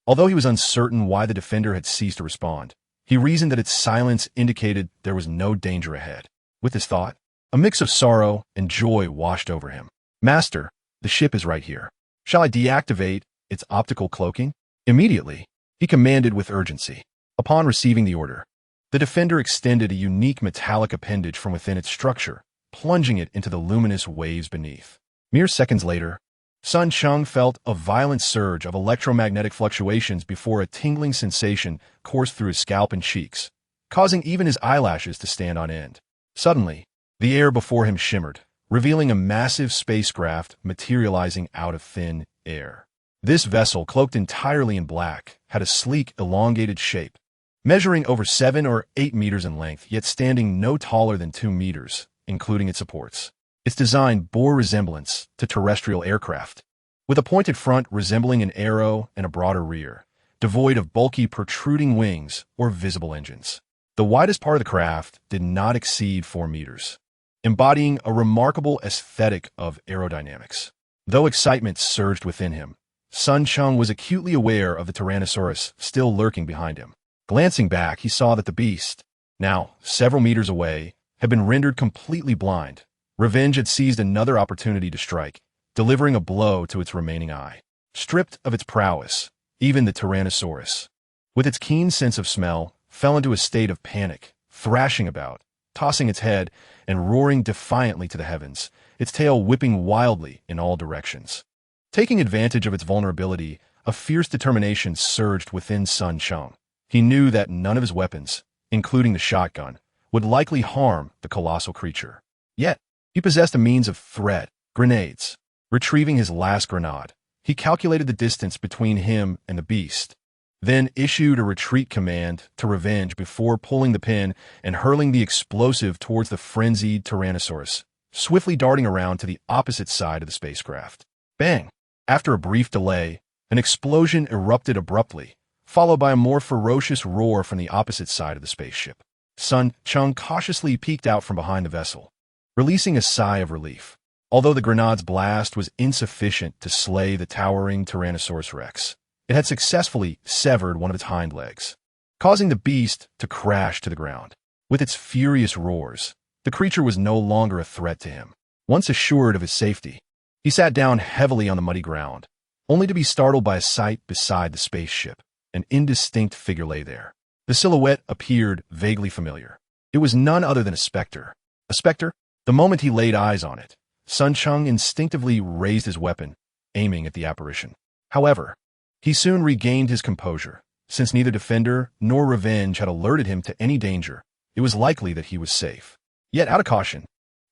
Although he was uncertain why the defender had ceased to respond, he reasoned that its silence indicated there was no danger ahead. With this thought, a mix of sorrow and joy washed over him. Master, the ship is right here. Shall I deactivate its optical cloaking? Immediately, he commanded with urgency. Upon receiving the order, the defender extended a unique metallic appendage from within its structure, plunging it into the luminous waves beneath. Mere seconds later, Sun Cheng felt a violent surge of electromagnetic fluctuations before a tingling sensation coursed through his scalp and cheeks, causing even his eyelashes to stand on end. Suddenly, the air before him shimmered, revealing a massive spacecraft materializing out of thin air. This vessel, cloaked entirely in black, had a sleek, elongated shape, measuring over 7 or 8 meters in length, yet standing no taller than 2 meters, including its supports. Its design bore resemblance to terrestrial aircraft, with a pointed front resembling an arrow and a broader rear, devoid of bulky protruding wings or visible engines. The widest part of the craft did not exceed 4 meters, embodying a remarkable aesthetic of aerodynamics. Though excitement surged within him, Sun Cheng was acutely aware of the Tyrannosaurus still lurking behind him. Glancing back, he saw that the beast, now several meters away, had been rendered completely blind. Revenge had seized another opportunity to strike, delivering a blow to its remaining eye. Stripped of its prowess, even the Tyrannosaurus, with its keen sense of smell, fell into a state of panic, thrashing about, tossing its head, and roaring defiantly to the heavens, its tail whipping wildly in all directions. Taking advantage of its vulnerability, A fierce determination surged within Sun Cheng. He knew that none of his weapons, including the shotgun, would likely harm the colossal creature. Yet, he possessed a means of threat: grenades. Retrieving his last grenade, he calculated the distance between him and the beast, then issued a retreat command to Revenge before pulling the pin and hurling the explosive towards the frenzied Tyrannosaurus, swiftly darting around to the opposite side of the spacecraft. Bang! After a brief delay, an explosion erupted abruptly, followed by a more ferocious roar from the opposite side of the spaceship. Sun Cheng cautiously peeked out from behind the vessel, releasing a sigh of relief. Although the grenade's blast was insufficient to slay the towering Tyrannosaurus Rex, it had successfully severed one of its hind legs, causing the beast to crash to the ground. With its furious roars, the creature was no longer a threat to him. Once assured of his safety, he sat down heavily on the muddy ground, only to be startled by a sight beside the spaceship. An indistinct figure lay there. The silhouette appeared vaguely familiar. It was none other than a specter. A specter? The moment he laid eyes on it, Sun Cheng instinctively raised his weapon, aiming at the apparition. However, he soon regained his composure. Since neither Defender nor Revenge had alerted him to any danger, it was likely that he was safe. Yet, out of caution,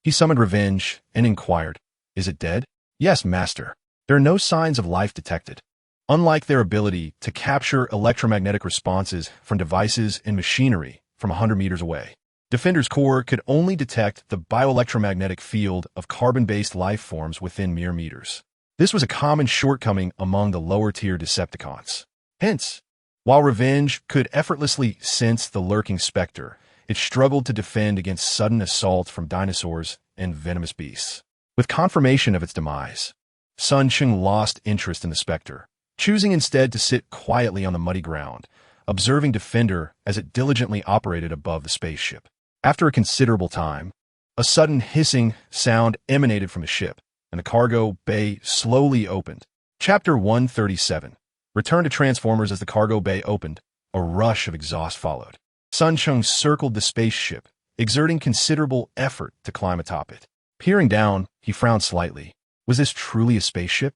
he summoned Revenge and inquired, "Is it dead?" "Yes, Master. There are no signs of life detected." Unlike their ability to capture electromagnetic responses from devices and machinery from 100 meters away, Defender's core could only detect the bioelectromagnetic field of carbon-based life forms within mere meters. This was a common shortcoming among the lower-tier Decepticons. Hence, while Revenge could effortlessly sense the lurking specter, it struggled to defend against sudden assault from dinosaurs and venomous beasts. With confirmation of its demise, Sun Cheng lost interest in the specter, choosing instead to sit quietly on the muddy ground, observing Defender as it diligently operated above the spaceship. After a considerable time, a sudden hissing sound emanated from the ship, and the cargo bay slowly opened. Chapter 137. Return to Transformers. As the cargo bay opened, a rush of exhaust followed. Sun Cheng circled the spaceship, exerting considerable effort to climb atop it. Peering down, he frowned slightly. Was this truly a spaceship?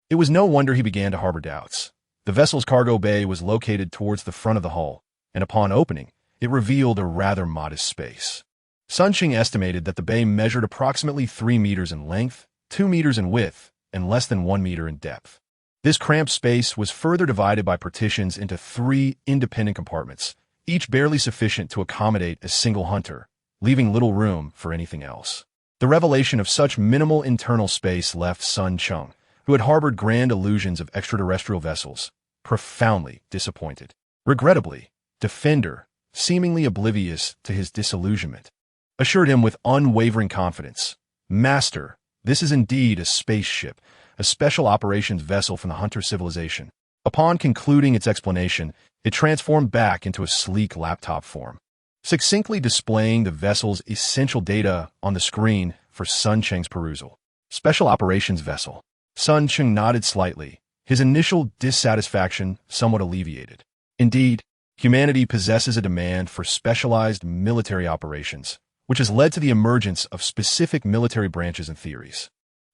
It was no wonder he began to harbor doubts. The vessel's cargo bay was located towards the front of the hull, and upon opening, it revealed a rather modest space. Sun Cheng estimated that the bay measured approximately 3 meters in length, 2 meters in width, and less than 1 meter in depth. This cramped space was further divided by partitions into 3 independent compartments, each barely sufficient to accommodate a single hunter, leaving little room for anything else. The revelation of such minimal internal space left Sun Cheng, who had harbored grand illusions of extraterrestrial vessels, profoundly disappointed. Regrettably, Defender, seemingly oblivious to his disillusionment, assured him with unwavering confidence, "Master, this is indeed a spaceship, a special operations vessel from the Hunter civilization." Upon concluding its explanation, it transformed back into a sleek laptop form, succinctly displaying the vessel's essential data on the screen for Sun Cheng's perusal. Special operations vessel. Sun Cheng nodded slightly, his initial dissatisfaction somewhat alleviated. Indeed, humanity possesses a demand for specialized military operations, which has led to the emergence of specific military branches and theories.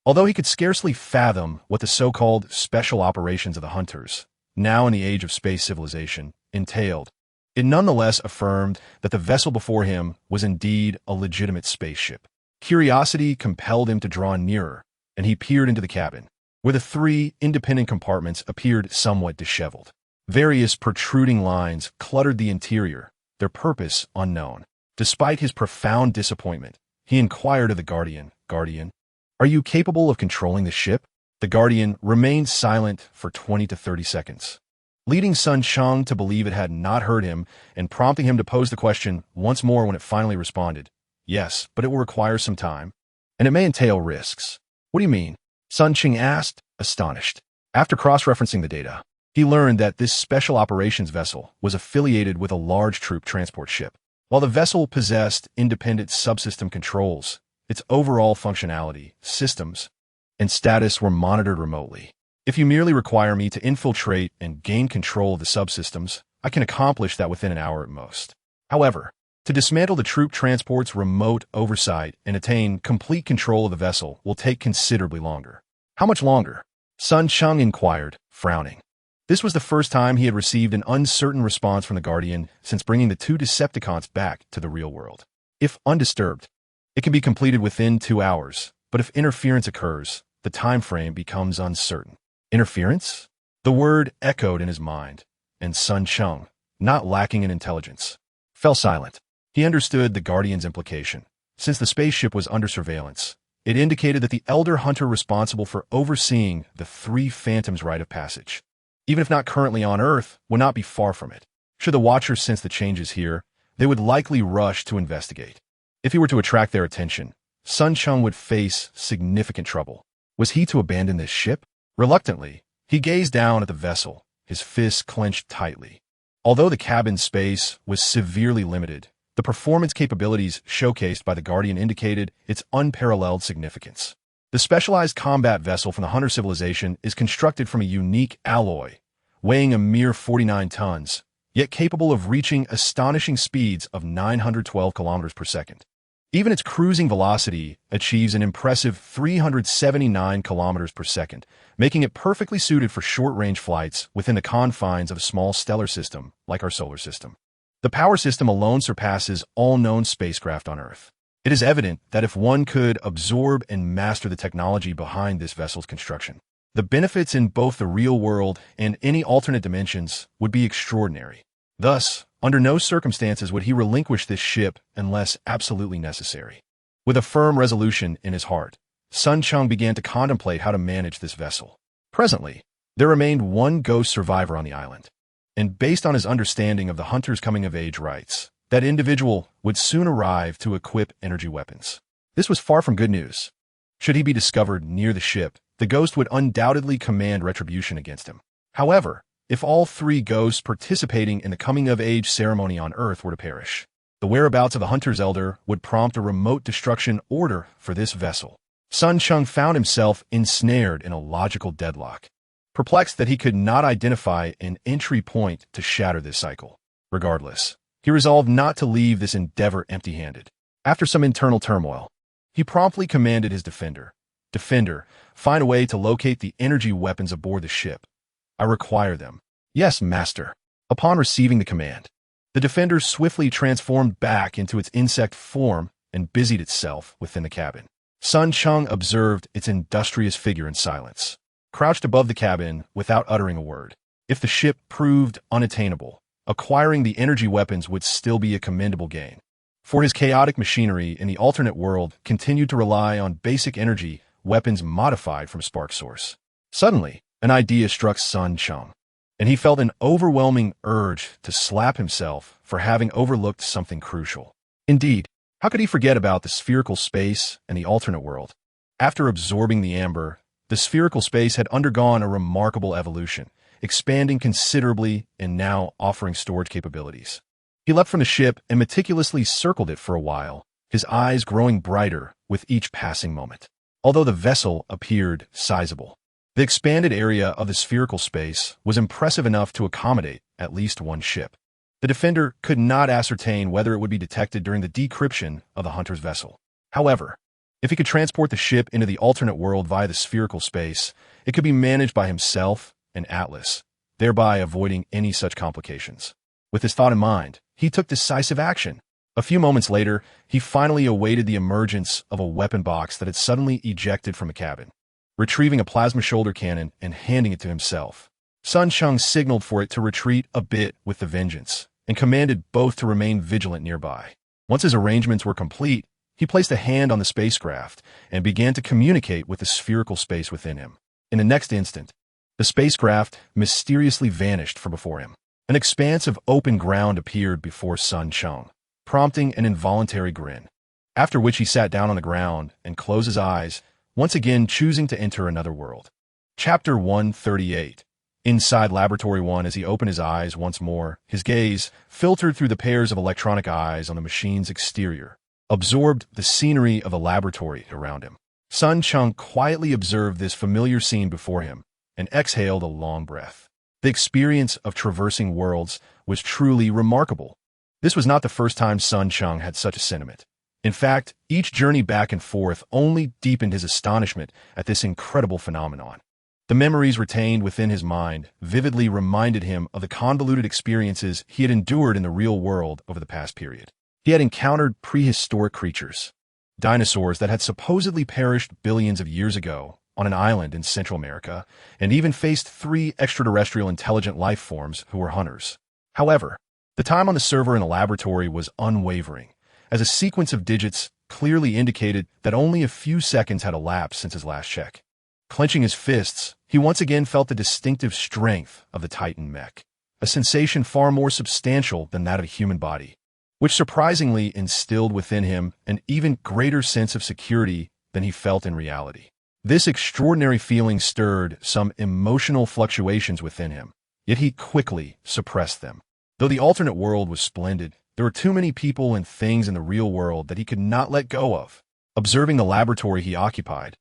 Although he could scarcely fathom what the so-called special operations of the Hunters, now in the age of space civilization, entailed, it nonetheless affirmed that the vessel before him was indeed a legitimate spaceship. Curiosity compelled him to draw nearer, and he peered into the cabin, where the 3 independent compartments appeared somewhat disheveled. Various protruding lines cluttered the interior, their purpose unknown. Despite his profound disappointment, he inquired of the Guardian, "Guardian, are you capable of controlling the ship?" The Guardian remained silent for 20 to 30 seconds, leading Sun Cheng to believe it had not heard him and prompting him to pose the question once more when it finally responded, "Yes, but it will require some time, and it may entail risks." "What do you mean?" Sun Cheng asked, astonished. After cross-referencing the data, he learned that this special operations vessel was affiliated with a large troop transport ship. While the vessel possessed independent subsystem controls, its overall functionality, systems, and status were monitored remotely. "If you merely require me to infiltrate and gain control of the subsystems, I can accomplish that within an hour at most. However, to dismantle the troop transport's remote oversight and attain complete control of the vessel will take considerably longer." "How much longer?" Sun Cheng inquired, frowning. This was the first time he had received an uncertain response from the Guardian since bringing the two Decepticons back to the real world. If undisturbed, it can be completed within 2 hours, but if interference occurs, the time frame becomes uncertain. Interference? The word echoed in his mind, and Sun Cheng, not lacking in intelligence, fell silent. He understood the Guardian's implication. Since the spaceship was under surveillance, it indicated that the elder hunter responsible for overseeing the 3 phantoms' rite of passage, even if not currently on Earth, would not be far from it. Should the Watchers sense the changes here, they would likely rush to investigate. If he were to attract their attention, Sun Cheng would face significant trouble. Was he to abandon this ship? Reluctantly, he gazed down at the vessel, his fists clenched tightly. Although the cabin's space was severely limited, the performance capabilities showcased by the Guardian indicated its unparalleled significance. The specialized combat vessel from the Hunter civilization is constructed from a unique alloy, weighing a mere 49 tons, yet capable of reaching astonishing speeds of 912 kilometers per second. Even its cruising velocity achieves an impressive 379 kilometers per second, making it perfectly suited for short-range flights within the confines of a small stellar system like our solar system. The power system alone surpasses all known spacecraft on Earth. It is evident that if one could absorb and master the technology behind this vessel's construction, the benefits in both the real world and any alternate dimensions would be extraordinary. Thus, under no circumstances would he relinquish this ship unless absolutely necessary. With a firm resolution in his heart, Sun Cheng began to contemplate how to manage this vessel. Presently, there remained one ghost survivor on the island, and based on his understanding of the Hunter's coming-of-age rites, that individual would soon arrive to equip energy weapons. This was far from good news. Should he be discovered near the ship, the ghost would undoubtedly command retribution against him. However, if all 3 ghosts participating in the coming-of-age ceremony on Earth were to perish, the whereabouts of the Hunter's Elder would prompt a remote destruction order for this vessel. Sun Cheng found himself ensnared in a logical deadlock, perplexed that he could not identify an entry point to shatter this cycle. Regardless, he resolved not to leave this endeavor empty-handed. After some internal turmoil, he promptly commanded his Defender, find a way to locate the energy weapons aboard the ship. I require them. Yes, Master. Upon receiving the command, the Defender swiftly transformed back into its insect form and busied itself within the cabin. Sun Cheng observed its industrious figure in silence, crouched above the cabin without uttering a word. If the ship proved unattainable, acquiring the energy weapons would still be a commendable gain. For his chaotic machinery in the alternate world continued to rely on basic energy weapons modified from spark source. Suddenly, an idea struck Sun Cheng, and he felt an overwhelming urge to slap himself for having overlooked something crucial. Indeed, how could he forget about the spherical space and the alternate world? After absorbing the amber, the spherical space had undergone a remarkable evolution, expanding considerably and now offering storage capabilities. He leapt from the ship and meticulously circled it for a while, his eyes growing brighter with each passing moment. Although the vessel appeared sizable, the expanded area of the spherical space was impressive enough to accommodate at least one ship. The Defender could not ascertain whether it would be detected during the decryption of the Hunter's vessel. However, if he could transport the ship into the alternate world via the spherical space, it could be managed by himself and Atlas, thereby avoiding any such complications. With this thought in mind, he took decisive action. A few moments later, he finally awaited the emergence of a weapon box that had suddenly ejected from a cabin. Retrieving a plasma shoulder cannon and handing it to himself, Sun Cheng signaled for it to retreat a bit with the vengeance, and commanded both to remain vigilant nearby. Once his arrangements were complete, he placed a hand on the spacecraft and began to communicate with the spherical space within him. In the next instant, the spacecraft mysteriously vanished from before him. An expanse of open ground appeared before Sun Cheng, prompting an involuntary grin, after which he sat down on the ground and closed his eyes, once again choosing to enter another world. Chapter 138. Inside Laboratory 1, as he opened his eyes once more, his gaze, filtered through the pairs of electronic eyes on the machine's exterior, absorbed the scenery of the laboratory around him. Sun Cheng quietly observed this familiar scene before him and exhaled a long breath. The experience of traversing worlds was truly remarkable. This was not the first time Sun Cheng had such a sentiment. In fact, each journey back and forth only deepened his astonishment at this incredible phenomenon. The memories retained within his mind vividly reminded him of the convoluted experiences he had endured in the real world over the past period. He had encountered prehistoric creatures, dinosaurs that had supposedly perished billions of years ago on an island in Central America, and even faced 3 extraterrestrial intelligent life forms who were hunters. However, the time on the server in the laboratory was unwavering, as a sequence of digits clearly indicated that only a few seconds had elapsed since his last check. Clenching his fists, he once again felt the distinctive strength of the Titan mech, a sensation far more substantial than that of a human body, which surprisingly instilled within him an even greater sense of security than he felt in reality. This extraordinary feeling stirred some emotional fluctuations within him, yet he quickly suppressed them. Though the alternate world was splendid, there were too many people and things in the real world that he could not let go of. Observing the laboratory he occupied,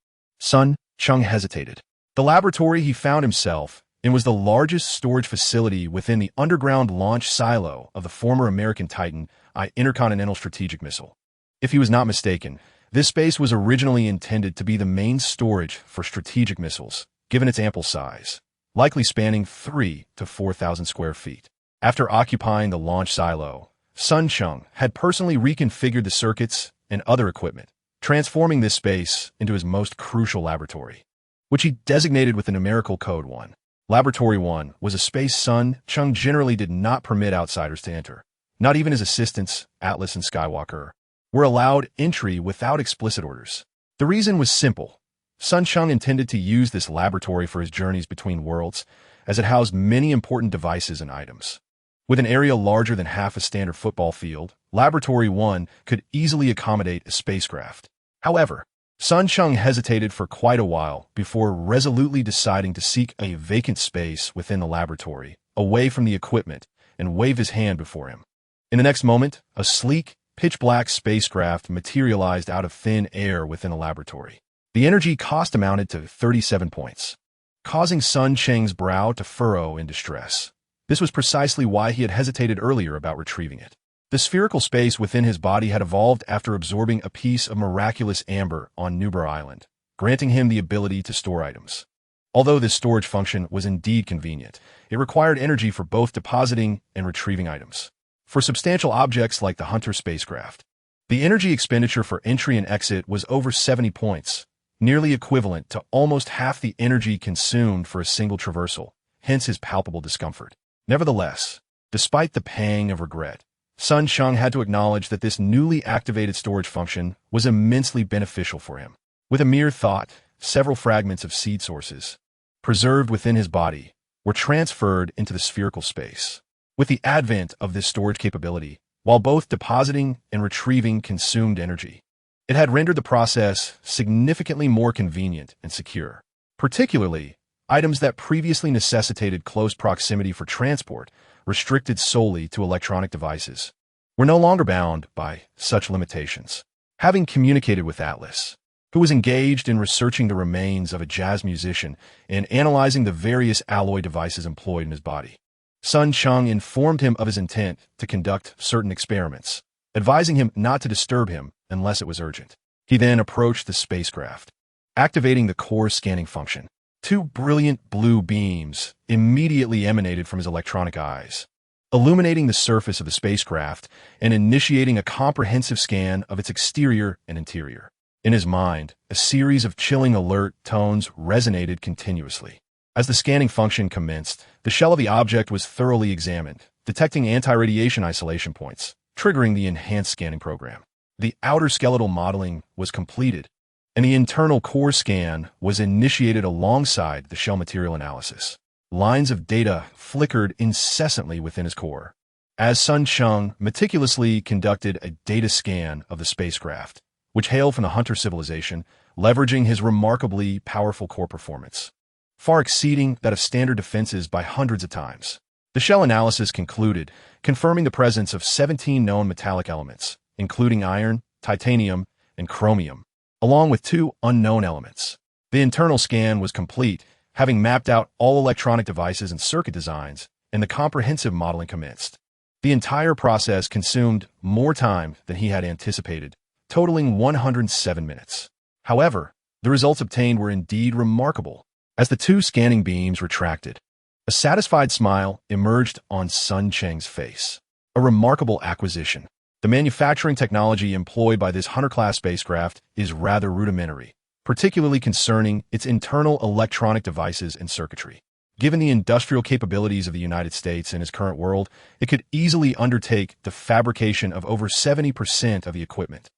Cheng hesitated. The laboratory he found himself in was the largest storage facility within the underground launch silo of the former American Titan Intercontinental Strategic Missile. If he was not mistaken, this space was originally intended to be the main storage for strategic missiles, given its ample size, likely spanning 3,000 to 4,000 square feet. After occupying the launch silo, Cheng had personally reconfigured the circuits and other equipment, transforming this space into his most crucial laboratory, which he designated with the numerical code 1. Laboratory 1 was a space Cheng generally did not permit outsiders to enter. Not even his assistants, Atlas and Skywalker, were allowed entry without explicit orders. The reason was simple. Cheng intended to use this laboratory for his journeys between worlds, as it housed many important devices and items. With an area larger than half a standard football field, Laboratory 1 could easily accommodate a spacecraft. However, Cheng hesitated for quite a while before resolutely deciding to seek a vacant space within the laboratory, away from the equipment, and wave his hand before him. In the next moment, a sleek, pitch-black spacecraft materialized out of thin air within the laboratory. The energy cost amounted to 37 points, causing Cheng's brow to furrow in distress. This was precisely why he had hesitated earlier about retrieving it. The spherical space within his body had evolved after absorbing a piece of miraculous amber on Nubra Island, granting him the ability to store items. Although this storage function was indeed convenient, it required energy for both depositing and retrieving items. For substantial objects like the Hunter spacecraft, the energy expenditure for entry and exit was over 70 points, nearly equivalent to almost half the energy consumed for a single traversal, hence his palpable discomfort. Nevertheless, despite the pang of regret, Cheng had to acknowledge that this newly activated storage function was immensely beneficial for him. With a mere thought, several fragments of seed sources, preserved within his body, were transferred into the spherical space. With the advent of this storage capability, while both depositing and retrieving consumed energy, it had rendered the process significantly more convenient and secure. Particularly, items that previously necessitated close proximity for transport, restricted solely to electronic devices, were no longer bound by such limitations. Having communicated with Atlas, who was engaged in researching the remains of a jazz musician and analyzing the various alloy devices employed in his body, Cheng informed him of his intent to conduct certain experiments, advising him not to disturb him unless it was urgent. He then approached the spacecraft, activating the core scanning function. 2 brilliant blue beams immediately emanated from his electronic eyes, illuminating the surface of the spacecraft and initiating a comprehensive scan of its exterior and interior. In his mind, a series of chilling alert tones resonated continuously. As the scanning function commenced, the shell of the object was thoroughly examined, detecting anti-radiation isolation points, triggering the enhanced scanning program. The outer skeletal modeling was completed, and the internal core scan was initiated alongside the shell material analysis. Lines of data flickered incessantly within his core, as Cheng meticulously conducted a data scan of the spacecraft, which hailed from the Hunter civilization, leveraging his remarkably powerful core performance, far exceeding that of standard defenses by hundreds of times. The shell analysis concluded, confirming the presence of 17 known metallic elements, including iron, titanium, and chromium, along with 2 unknown elements. The internal scan was complete, having mapped out all electronic devices and circuit designs, and the comprehensive modeling commenced. The entire process consumed more time than he had anticipated, totaling 107 minutes. However, the results obtained were indeed remarkable. As the two scanning beams retracted, a satisfied smile emerged on Sun Cheng's face. A remarkable acquisition. The manufacturing technology employed by this Hunter-class spacecraft is rather rudimentary, particularly concerning its internal electronic devices and circuitry. Given the industrial capabilities of the United States in its current world, it could easily undertake the fabrication of over 70% of the equipment,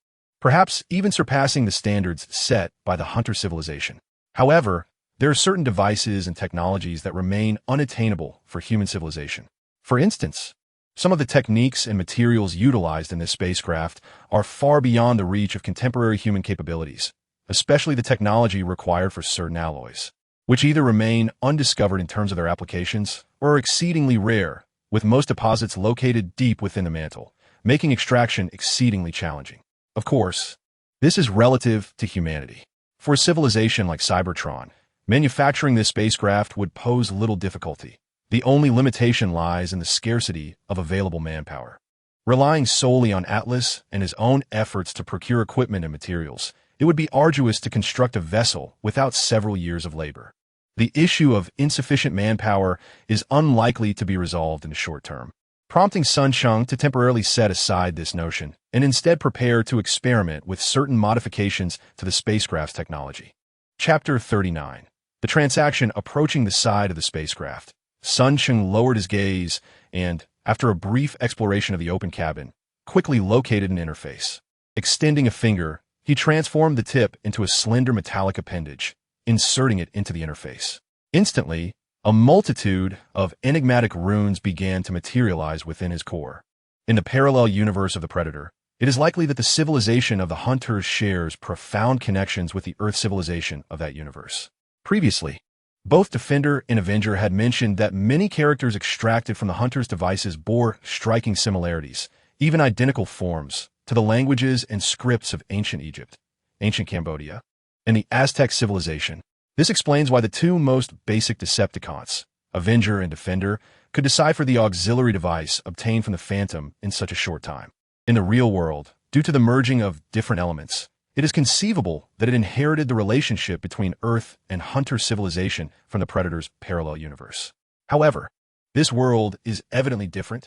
perhaps even surpassing the standards set by the Hunter civilization. However, there are certain devices and technologies that remain unattainable for human civilization. For instance, some of the techniques and materials utilized in this spacecraft are far beyond the reach of contemporary human capabilities, especially the technology required for certain alloys, which either remain undiscovered in terms of their applications or are exceedingly rare, with most deposits located deep within the mantle, making extraction exceedingly challenging. Of course, this is relative to humanity. For a civilization like Cybertron, manufacturing this spacecraft would pose little difficulty. The only limitation lies in the scarcity of available manpower. Relying solely on Atlas and his own efforts to procure equipment and materials, it would be arduous to construct a vessel without several years of labor. The issue of insufficient manpower is unlikely to be resolved in the short term, prompting Sun Cheng to temporarily set aside this notion and instead prepare to experiment with certain modifications to the spacecraft's technology. Chapter 39. The transaction approaching the side of the spacecraft. Sun Cheng lowered his gaze and, after a brief exploration of the open cabin, quickly located an interface. Extending a finger, he transformed the tip into a slender metallic appendage, inserting it into the interface. Instantly, a multitude of enigmatic runes began to materialize within his core. In the parallel universe of the Predator, it is likely that the civilization of the Hunters shares profound connections with the Earth civilization of that universe. Previously, both Defender and Avenger had mentioned that many characters extracted from the Hunters' devices bore striking similarities, even identical forms, to the languages and scripts of ancient Egypt, ancient Cambodia, and the Aztec civilization. This explains why the two most basic Decepticons, Avenger and Defender, could decipher the auxiliary device obtained from the Phantom in such a short time. In the real world, due to the merging of different elements, it is conceivable that it inherited the relationship between Earth and Hunter civilization from the Predator's parallel universe. However, this world is evidently different,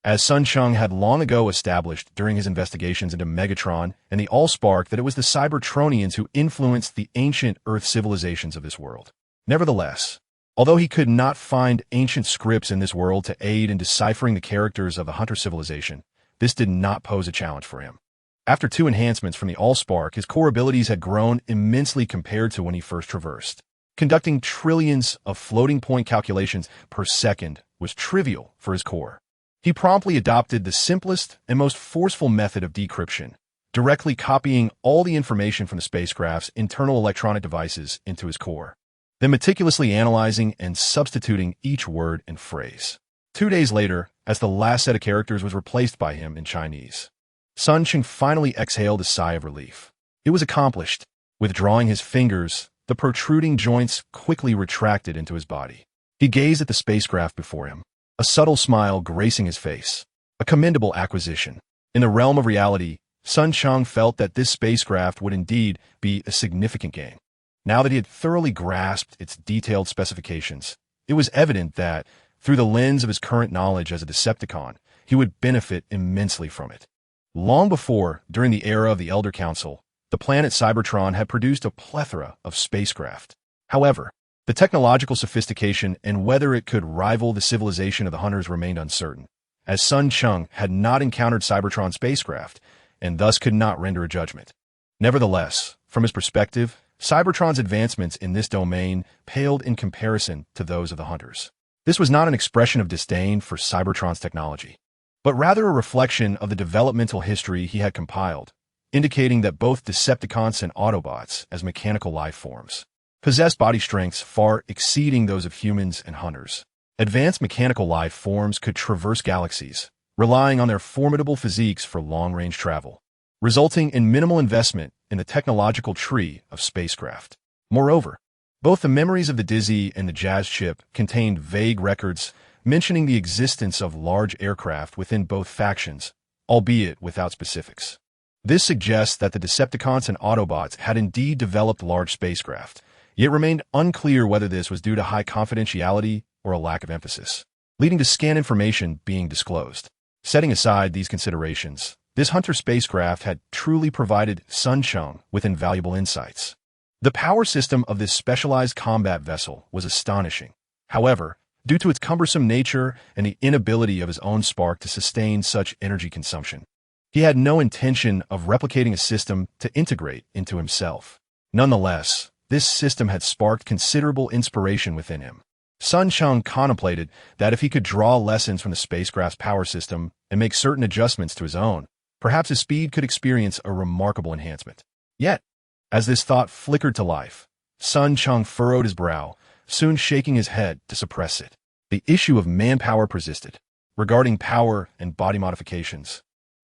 as Sun Cheng had long ago established during his investigations into Megatron and the Allspark that it was the Cybertronians who influenced the ancient Earth civilizations of this world. Nevertheless, although he could not find ancient scripts in this world to aid in deciphering the characters of the Hunter civilization, this did not pose a challenge for him. After 2 enhancements from the Allspark, his core abilities had grown immensely compared to when he first traversed. Conducting trillions of floating-point calculations per second was trivial for his core. He promptly adopted the simplest and most forceful method of decryption, directly copying all the information from the spacecraft's internal electronic devices into his core, then meticulously analyzing and substituting each word and phrase. 2 days later, as the last set of characters was replaced by him in Chinese, Sun Cheng finally exhaled a sigh of relief. It was accomplished. Withdrawing his fingers, the protruding joints quickly retracted into his body. He gazed at the spacecraft before him, a subtle smile gracing his face. A commendable acquisition. In the realm of reality, Sun Cheng felt that this spacecraft would indeed be a significant gain. Now that he had thoroughly grasped its detailed specifications, it was evident that, through the lens of his current knowledge as a Decepticon, he would benefit immensely from it. Long before, during the era of the Elder Council, the planet Cybertron had produced a plethora of spacecraft. However, the technological sophistication and whether it could rival the civilization of the Hunters remained uncertain, as Sun Cheng had not encountered Cybertron spacecraft and thus could not render a judgment. Nevertheless, from his perspective, Cybertron's advancements in this domain paled in comparison to those of the Hunters. This was not an expression of disdain for Cybertron's technology, but rather a reflection of the developmental history he had compiled, indicating that both Decepticons and Autobots, as mechanical life forms, possessed body strengths far exceeding those of humans and Hunters. Advanced mechanical life forms could traverse galaxies, relying on their formidable physiques for long-range travel, resulting in minimal investment in the technological tree of spacecraft. Moreover, both the memories of the Dizzy and the Jazz ship contained vague records mentioning the existence of large aircraft within both factions, albeit without specifics. This suggests that the Decepticons and Autobots had indeed developed large spacecraft, Yet it remained unclear whether this was due to high confidentiality or a lack of emphasis, leading to scan information being disclosed. Setting aside these considerations, this Hunter spacecraft had truly provided Sun Cheng with invaluable insights. The power system of this specialized combat vessel was astonishing. However, due to its cumbersome nature and the inability of his own spark to sustain such energy consumption, he had no intention of replicating a system to integrate into himself. Nonetheless, this system had sparked considerable inspiration within him. Sun Cheng contemplated that if he could draw lessons from the spacecraft's power system and make certain adjustments to his own, perhaps his speed could experience a remarkable enhancement. Yet, as this thought flickered to life, Sun Cheng furrowed his brow, soon shaking his head to suppress it. The issue of manpower persisted. Regarding power and body modifications,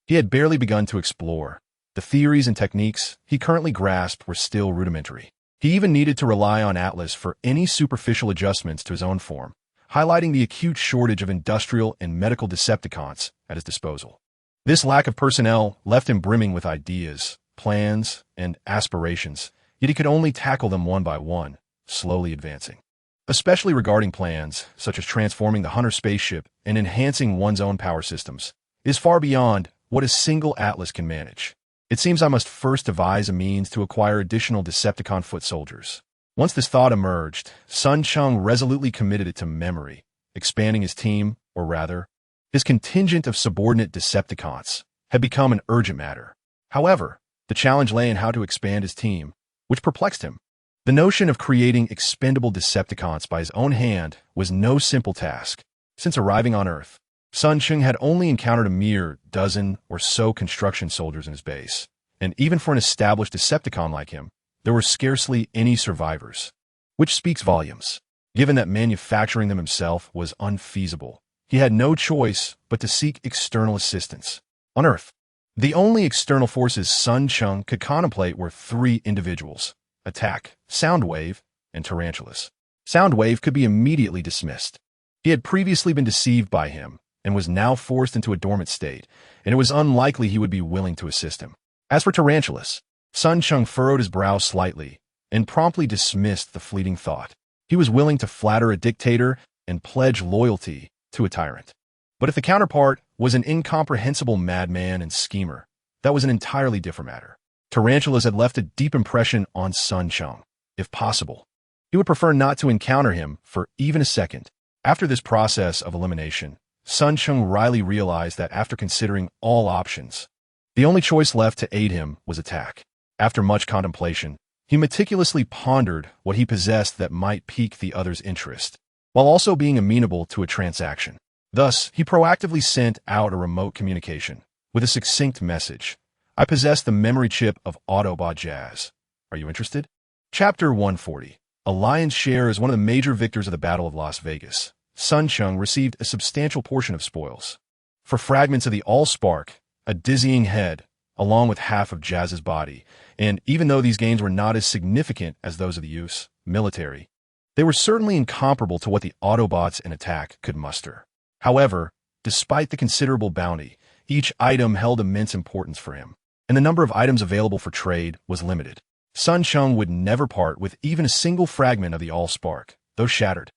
he had barely begun to explore. The theories and techniques he currently grasped were still rudimentary. He even needed to rely on Atlas for any superficial adjustments to his own form, highlighting the acute shortage of industrial and medical Decepticons at his disposal. This lack of personnel left him brimming with ideas, plans, and aspirations, yet he could only tackle them one by one, slowly advancing. Especially regarding plans, such as transforming the Hunter spaceship and enhancing one's own power systems, is far beyond what a single Atlas can manage. It seems I must first devise a means to acquire additional Decepticon foot soldiers. Once this thought emerged, Sun Cheng resolutely committed it to memory, expanding his team, or rather, his contingent of subordinate Decepticons, had become an urgent matter. However, the challenge lay in how to expand his team, which perplexed him. The notion of creating expendable Decepticons by his own hand was no simple task. Since arriving on Earth, Sun Cheng had only encountered a mere dozen or so construction soldiers in his base, and even for an established Decepticon like him, there were scarcely any survivors, which speaks volumes. Given that manufacturing them himself was unfeasible, he had no choice but to seek external assistance. On Earth, the only external forces Sun Cheng could contemplate were three individuals: Attack, Soundwave, and Tarantulas. Soundwave could be immediately dismissed. He had previously been deceived by him, and was now forced into a dormant state, and it was unlikely he would be willing to assist him. As for Tarantulas, Sun Cheng furrowed his brow slightly, and promptly dismissed the fleeting thought. He was willing to flatter a dictator and pledge loyalty to a tyrant. But if the counterpart was an incomprehensible madman and schemer, that was an entirely different matter. Tarantulas had left a deep impression on Sun Cheng. If possible, he would prefer not to encounter him for even a second. After this process of elimination, Sun Cheng wryly realized that after considering all options, the only choice left to aid him was attack. After much contemplation, he meticulously pondered what he possessed that might pique the other's interest, while also being amenable to a transaction. Thus, he proactively sent out a remote communication with a succinct message. I possess the memory chip of Autobot Jazz. Are you interested? Chapter 140. A lion's share as one of the major victors of the Battle of Las Vegas, Sun Cheng received a substantial portion of spoils. For fragments of the Allspark, a dizzying head, along with half of Jazz's body, and even though these gains were not as significant as those of the use, military, they were certainly incomparable to what the Autobots and Attack could muster. However, despite the considerable bounty, each item held immense importance for him, and the number of items available for trade was limited. Sun Cheng would never part with even a single fragment of the Allspark, though shattered.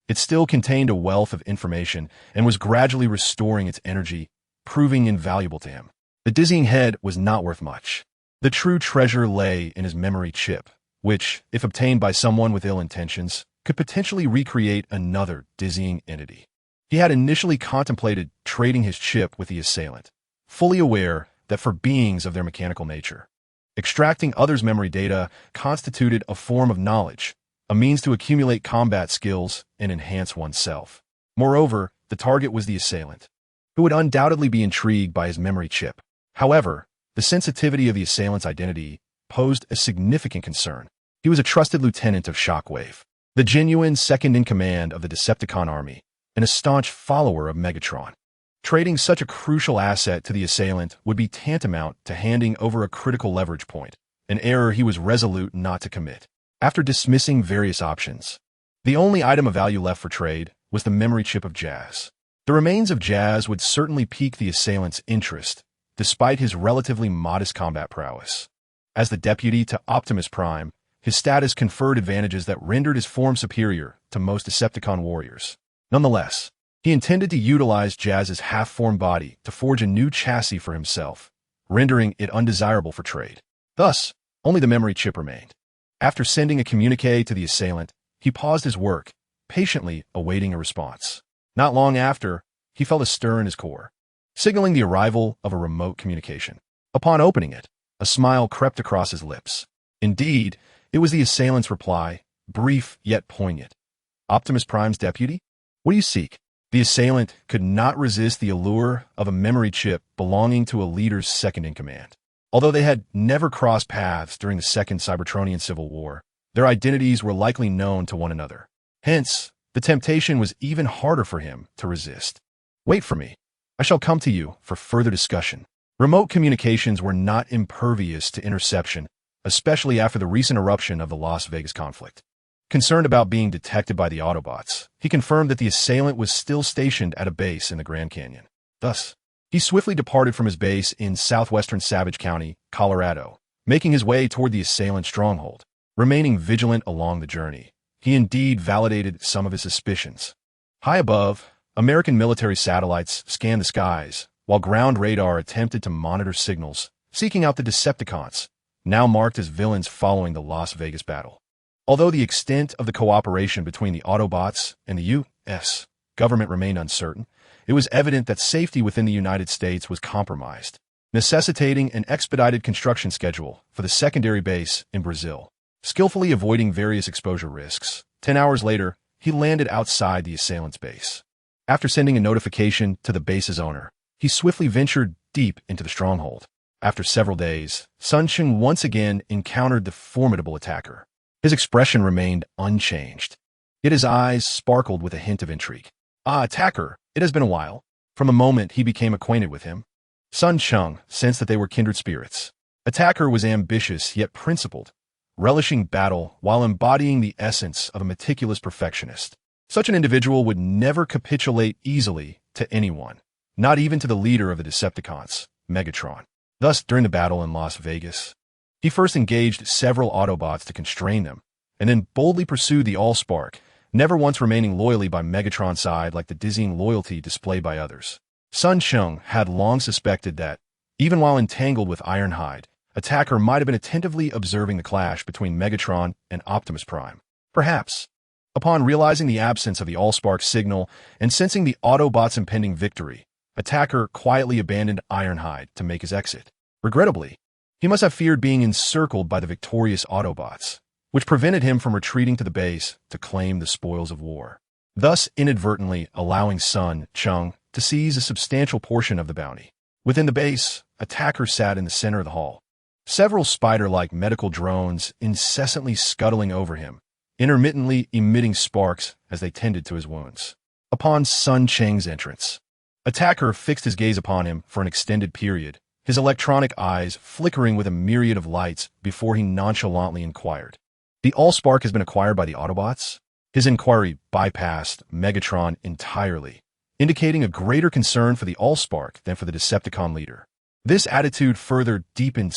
It still contained a wealth of information and was gradually restoring its energy, proving invaluable to him. The dizzying head was not worth much. The true treasure lay in his memory chip, which, if obtained by someone with ill intentions, could potentially recreate another dizzying entity. He had initially contemplated trading his chip with the assailant, fully aware that for beings of their mechanical nature, extracting others' memory data constituted a form of knowledge, a means to accumulate combat skills and enhance oneself. Moreover, the target was the assailant, who would undoubtedly be intrigued by his memory chip. However, the sensitivity of the assailant's identity posed a significant concern. He was a trusted lieutenant of Shockwave, the genuine second-in-command of the Decepticon army, and a staunch follower of Megatron. Trading such a crucial asset to the assailant would be tantamount to handing over a critical leverage point, an error he was resolute not to commit. After dismissing various options, the only item of value left for trade was the memory chip of Jazz. The remains of Jazz would certainly pique the assailant's interest, despite his relatively modest combat prowess. As the deputy to Optimus Prime, His status conferred advantages that rendered his form superior to most Decepticon warriors. Nonetheless, he intended to utilize Jazz's half-formed body to forge a new chassis for himself, rendering it undesirable for trade. Thus, only the memory chip remained. After sending a communique to the assailant, he paused his work, patiently awaiting a response. Not long after, he felt a stir in his core, signaling the arrival of a remote communication. Upon opening it, a smile crept across his lips. Indeed, it was the assailant's reply, brief yet poignant. Optimus Prime's deputy? What do you seek? The assailant could not resist the allure of a memory chip belonging to a leader's second-in-command. Although they had never crossed paths during the Second Cybertronian Civil War, their identities were likely known to one another. Hence, the temptation was even harder for him to resist. Wait for me. I shall come to you for further discussion. Remote communications were not impervious to interception, especially after the recent eruption of the Las Vegas conflict. Concerned about being detected by the Autobots, he confirmed that the assailant was still stationed at a base in the Grand Canyon. Thus, he swiftly departed from his base in southwestern Savage County, Colorado, making his way toward the assailant's stronghold. Remaining vigilant along the journey, he indeed validated some of his suspicions. High above, American military satellites scanned the skies, while ground radar attempted to monitor signals, seeking out the Decepticons, now marked as villains following the Las Vegas battle. Although the extent of the cooperation between the Autobots and the U.S. government remained uncertain, it was evident that safety within the United States was compromised, necessitating an expedited construction schedule for the secondary base in Brazil. Skillfully avoiding various exposure risks, 10 hours later, he landed outside the assailant's base. After sending a notification to the base's owner, he swiftly ventured deep into the stronghold. After several days, Cheng once again encountered the formidable attacker. His expression remained unchanged, yet his eyes sparkled with a hint of intrigue. "Ah, attacker, it has been a while." From the moment he became acquainted with him, Cheng sensed that they were kindred spirits. Attacker was ambitious yet principled, relishing battle while embodying the essence of a meticulous perfectionist. Such an individual would never capitulate easily to anyone, not even to the leader of the Decepticons, Megatron. Thus, during the battle in Las Vegas, he first engaged several Autobots to constrain them, and then boldly pursued the Allspark, never once remaining loyally by Megatron's side like the dizzying loyalty displayed by others. Cheng had long suspected that, even while entangled with Ironhide, Attacker might have been attentively observing the clash between Megatron and Optimus Prime. Perhaps, upon realizing the absence of the Allspark signal and sensing the Autobots' impending victory, Attacker quietly abandoned Ironhide to make his exit. Regrettably, he must have feared being encircled by the victorious Autobots, which prevented him from retreating to the base to claim the spoils of war, thus inadvertently allowing Cheng to seize a substantial portion of the bounty. Within the base, Attacker sat in the center of the hall, several spider-like medical drones incessantly scuttling over him, intermittently emitting sparks as they tended to his wounds. Upon Cheng's entrance, Attacker fixed his gaze upon him for an extended period, his electronic eyes flickering with a myriad of lights before he nonchalantly inquired, "The Allspark has been acquired by the Autobots?" His inquiry bypassed Megatron entirely, indicating a greater concern for the Allspark than for the Decepticon leader. This attitude further deepened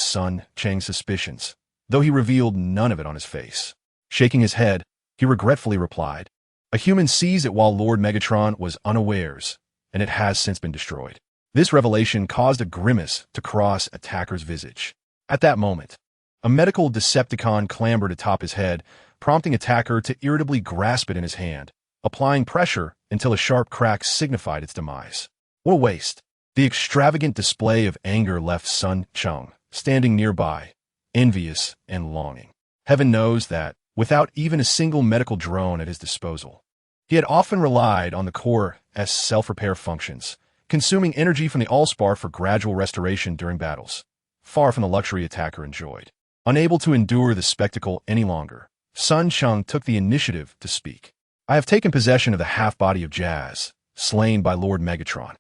Cheng's suspicions, though he revealed none of it on his face. Shaking his head, he regretfully replied, "A human seized it while Lord Megatron was unawares, and it has since been destroyed." This revelation caused a grimace to cross Attacker's visage. At that moment, a medical Decepticon clambered atop his head, prompting Attacker to irritably grasp it in his hand, applying pressure until a sharp crack signified its demise. What a waste! The extravagant display of anger left Cheng standing nearby, envious and longing. Heaven knows that, without even a single medical drone at his disposal, he had often relied on the Corps' self-repair functions, consuming energy from the Allspark for gradual restoration during battles, far from the luxury Attacker enjoyed. Unable to endure the spectacle any longer, Cheng took the initiative to speak. "I have taken possession of the half-body of Jazz, slain by Lord Megatron.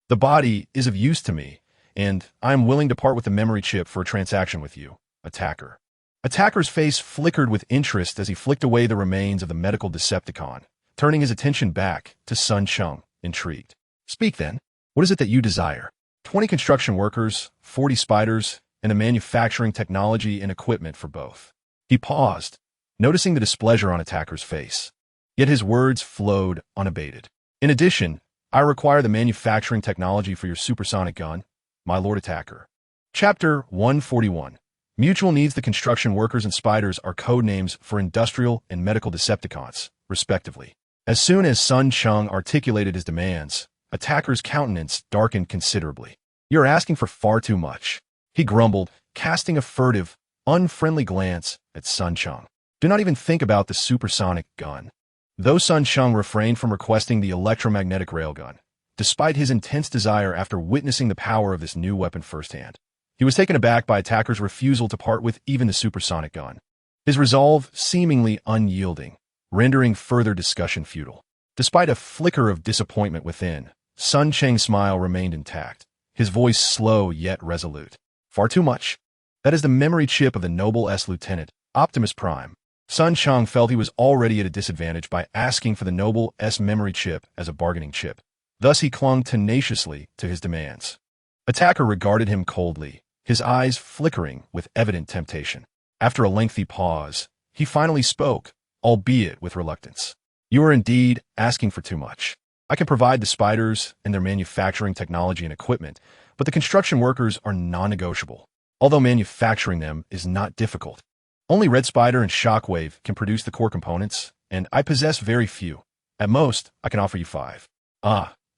The body is of use to me, and I am willing to part with the memory chip for a transaction with you, Attacker." Attacker's face flickered with interest as he flicked away the remains of the medical Decepticon, turning his attention back to Cheng, intrigued. "Speak then. What is it that you desire?" 20 construction workers, 40 spiders, and the manufacturing technology and equipment for both. He paused, noticing the displeasure on attacker's face. Yet his words flowed unabated. In addition, I require the manufacturing technology for your supersonic gun, my lord attacker. Chapter 141. Mutual needs. The construction workers and spiders are code names for industrial and medical Decepticons, respectively. As soon as Sun Cheng articulated his demands, attacker's countenance darkened considerably. You're asking for far too much, he grumbled, casting a furtive, unfriendly glance at Sun Cheng. Do not even think about the supersonic gun. Though Sun Cheng refrained from requesting the electromagnetic railgun, despite his intense desire after witnessing the power of this new weapon firsthand, he was taken aback by attacker's refusal to part with even the supersonic gun. His resolve seemingly unyielding, rendering further discussion futile. Despite a flicker of disappointment within, Sun Cheng's smile remained intact, his voice slow yet resolute. Far too much. That is the memory chip of the Noble S Lieutenant, Optimus Prime. Sun Cheng felt he was already at a disadvantage by asking for the Noble S memory chip as a bargaining chip. Thus he clung tenaciously to his demands. Attacker regarded him coldly, his eyes flickering with evident temptation. After a lengthy pause, he finally spoke, albeit with reluctance. You are indeed asking for too much. I can provide the spiders and their manufacturing technology and equipment, but the construction workers are non-negotiable, although manufacturing them is not difficult. Only Red Spider and Shockwave can produce the core components, and I possess very few. At most, I can offer you 5.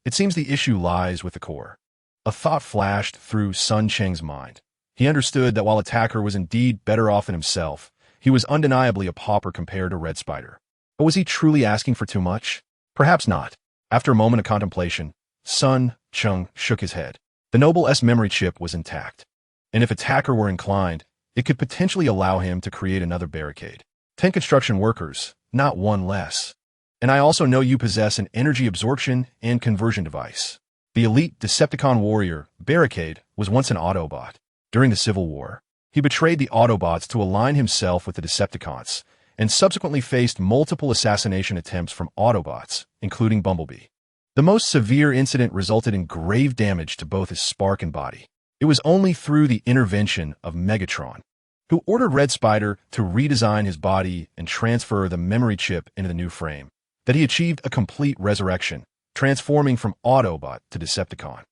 It seems the issue lies with the core. A thought flashed through Sun Cheng's mind. He understood that while Attacker was indeed better off than himself, he was undeniably a pauper compared to Red Spider. But was he truly asking for too much? Perhaps not. After a moment of contemplation, Sun Cheng shook his head. The Noble S memory chip was intact, and if Attacker were inclined, it could potentially allow him to create another Barricade. 10 construction workers, not one less. And I also know you possess an energy absorption and conversion device. The elite Decepticon warrior, Barricade, was once an Autobot. During the Civil War, he betrayed the Autobots to align himself with the Decepticons, and subsequently faced multiple assassination attempts from Autobots, including Bumblebee. The most severe incident resulted in grave damage to both his spark and body. It was only through the intervention of Megatron, who ordered Red Spider to redesign his body and transfer the memory chip into the new frame, that he achieved a complete resurrection, transforming from Autobot to Decepticon.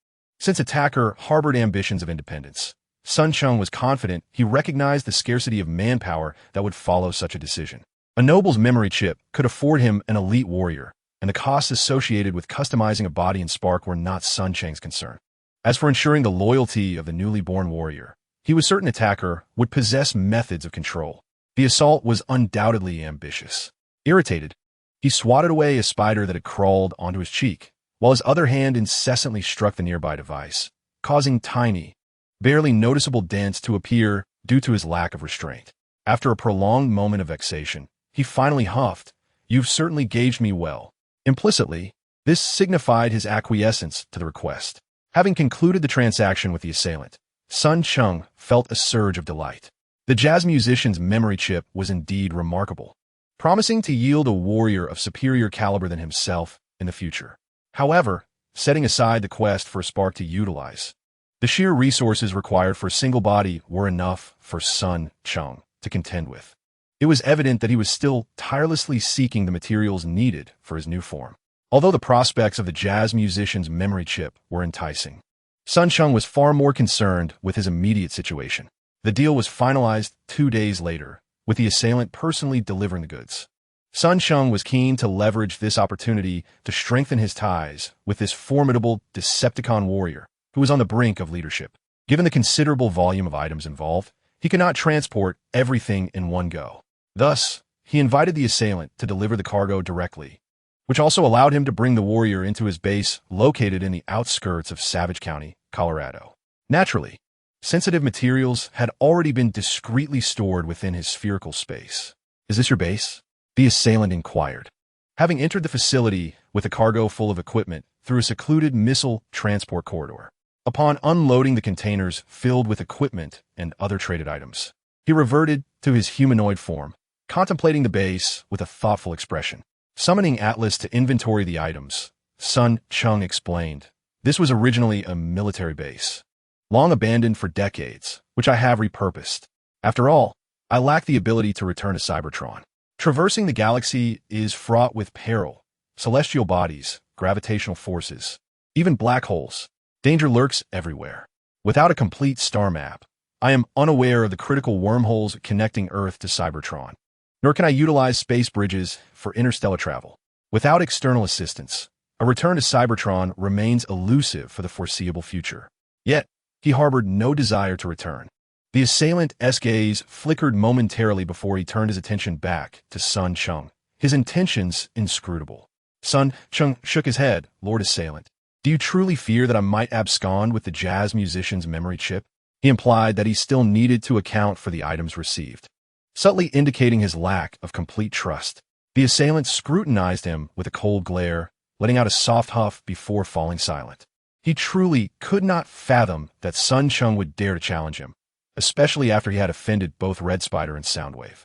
Since Attacker harbored ambitions of independence, Sun Cheng was confident he recognized the scarcity of manpower that would follow such a decision. A noble's memory chip could afford him an elite warrior, and the costs associated with customizing a body and spark were not Sun Cheng's concern. As for ensuring the loyalty of the newly born warrior, he was certain Attacker would possess methods of control. The assault was undoubtedly ambitious. Irritated, he swatted away a spider that had crawled onto his cheek, while his other hand incessantly struck the nearby device, causing tiny, barely noticeable dents to appear due to his lack of restraint. After a prolonged moment of vexation, he finally huffed, "You've certainly gauged me well." Implicitly, this signified his acquiescence to the request. Having concluded the transaction with the assailant, Sun Cheng felt a surge of delight. The jazz musician's memory chip was indeed remarkable, promising to yield a warrior of superior caliber than himself in the future. However, setting aside the quest for a spark to utilize, the sheer resources required for a single body were enough for Sun Cheng to contend with. It was evident that he was still tirelessly seeking the materials needed for his new form. Although the prospects of the jazz musician's memory chip were enticing, Sun Cheng was far more concerned with his immediate situation. The deal was finalized 2 days later, with the assailant personally delivering the goods. Sun Cheng was keen to leverage this opportunity to strengthen his ties with this formidable Decepticon warrior who was on the brink of leadership. Given the considerable volume of items involved, he could not transport everything in one go. Thus, he invited the assailant to deliver the cargo directly, which also allowed him to bring the warrior into his base located in the outskirts of Savage County, Colorado. Naturally, sensitive materials had already been discreetly stored within his spherical space. "Is this your base?" the assailant inquired. Having entered the facility with a cargo full of equipment through a secluded missile transport corridor, upon unloading the containers filled with equipment and other traded items, he reverted to his humanoid form, contemplating the base with a thoughtful expression. Summoning Atlas to inventory the items, Sun Cheng explained, "This was originally a military base, long abandoned for decades, which I have repurposed. After all, I lack the ability to return to Cybertron. Traversing the galaxy is fraught with peril, celestial bodies, gravitational forces, even black holes. Danger lurks everywhere. Without a complete star map, I am unaware of the critical wormholes connecting Earth to Cybertron, nor can I utilize space bridges for interstellar travel. Without external assistance, a return to Cybertron remains elusive for the foreseeable future. Yet, he harbored no desire to return. The assailant's gaze flickered momentarily before he turned his attention back to Sun Cheng, his intentions inscrutable. Sun Cheng shook his head. Lord Assailant, do you truly fear that I might abscond with the jazz musician's memory chip? He implied that he still needed to account for the items received, subtly indicating his lack of complete trust. The assailant scrutinized him with a cold glare, letting out a soft huff before falling silent. He truly could not fathom that Sun Cheng would dare to challenge him, especially after he had offended both Red Spider and Soundwave.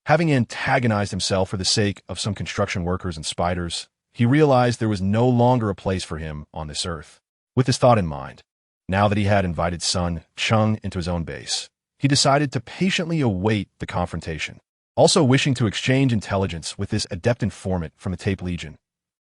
Having antagonized himself for the sake of some construction workers and spiders, he realized there was no longer a place for him on this earth. With this thought in mind, now that he had invited Sun Cheng into his own base, he decided to patiently await the confrontation, also wishing to exchange intelligence with this adept informant from the Tape Legion.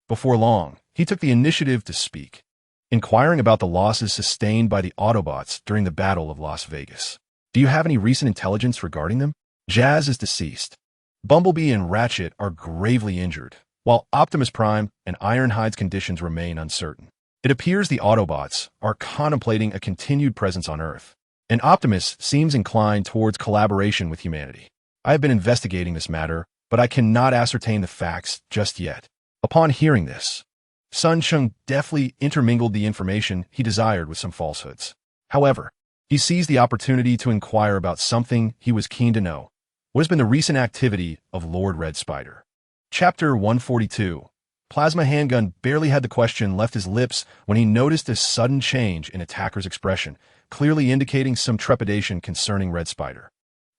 Before long, he took the initiative to speak, inquiring about the losses sustained by the Autobots during the Battle of Las Vegas. Do you have any recent intelligence regarding them? Jazz is deceased. Bumblebee and Ratchet are gravely injured, while Optimus Prime and Ironhide's conditions remain uncertain. It appears the Autobots are contemplating a continued presence on Earth, and Optimus seems inclined towards collaboration with humanity. I have been investigating this matter, but I cannot ascertain the facts just yet. Upon hearing this, Sun Cheng deftly intermingled the information he desired with some falsehoods. However, he seized the opportunity to inquire about something he was keen to know. What has been the recent activity of Lord Red Spider? Chapter 142. Plasma Handgun barely had the question left his lips when he noticed a sudden change in Attacker's expression, clearly indicating some trepidation concerning Red Spider.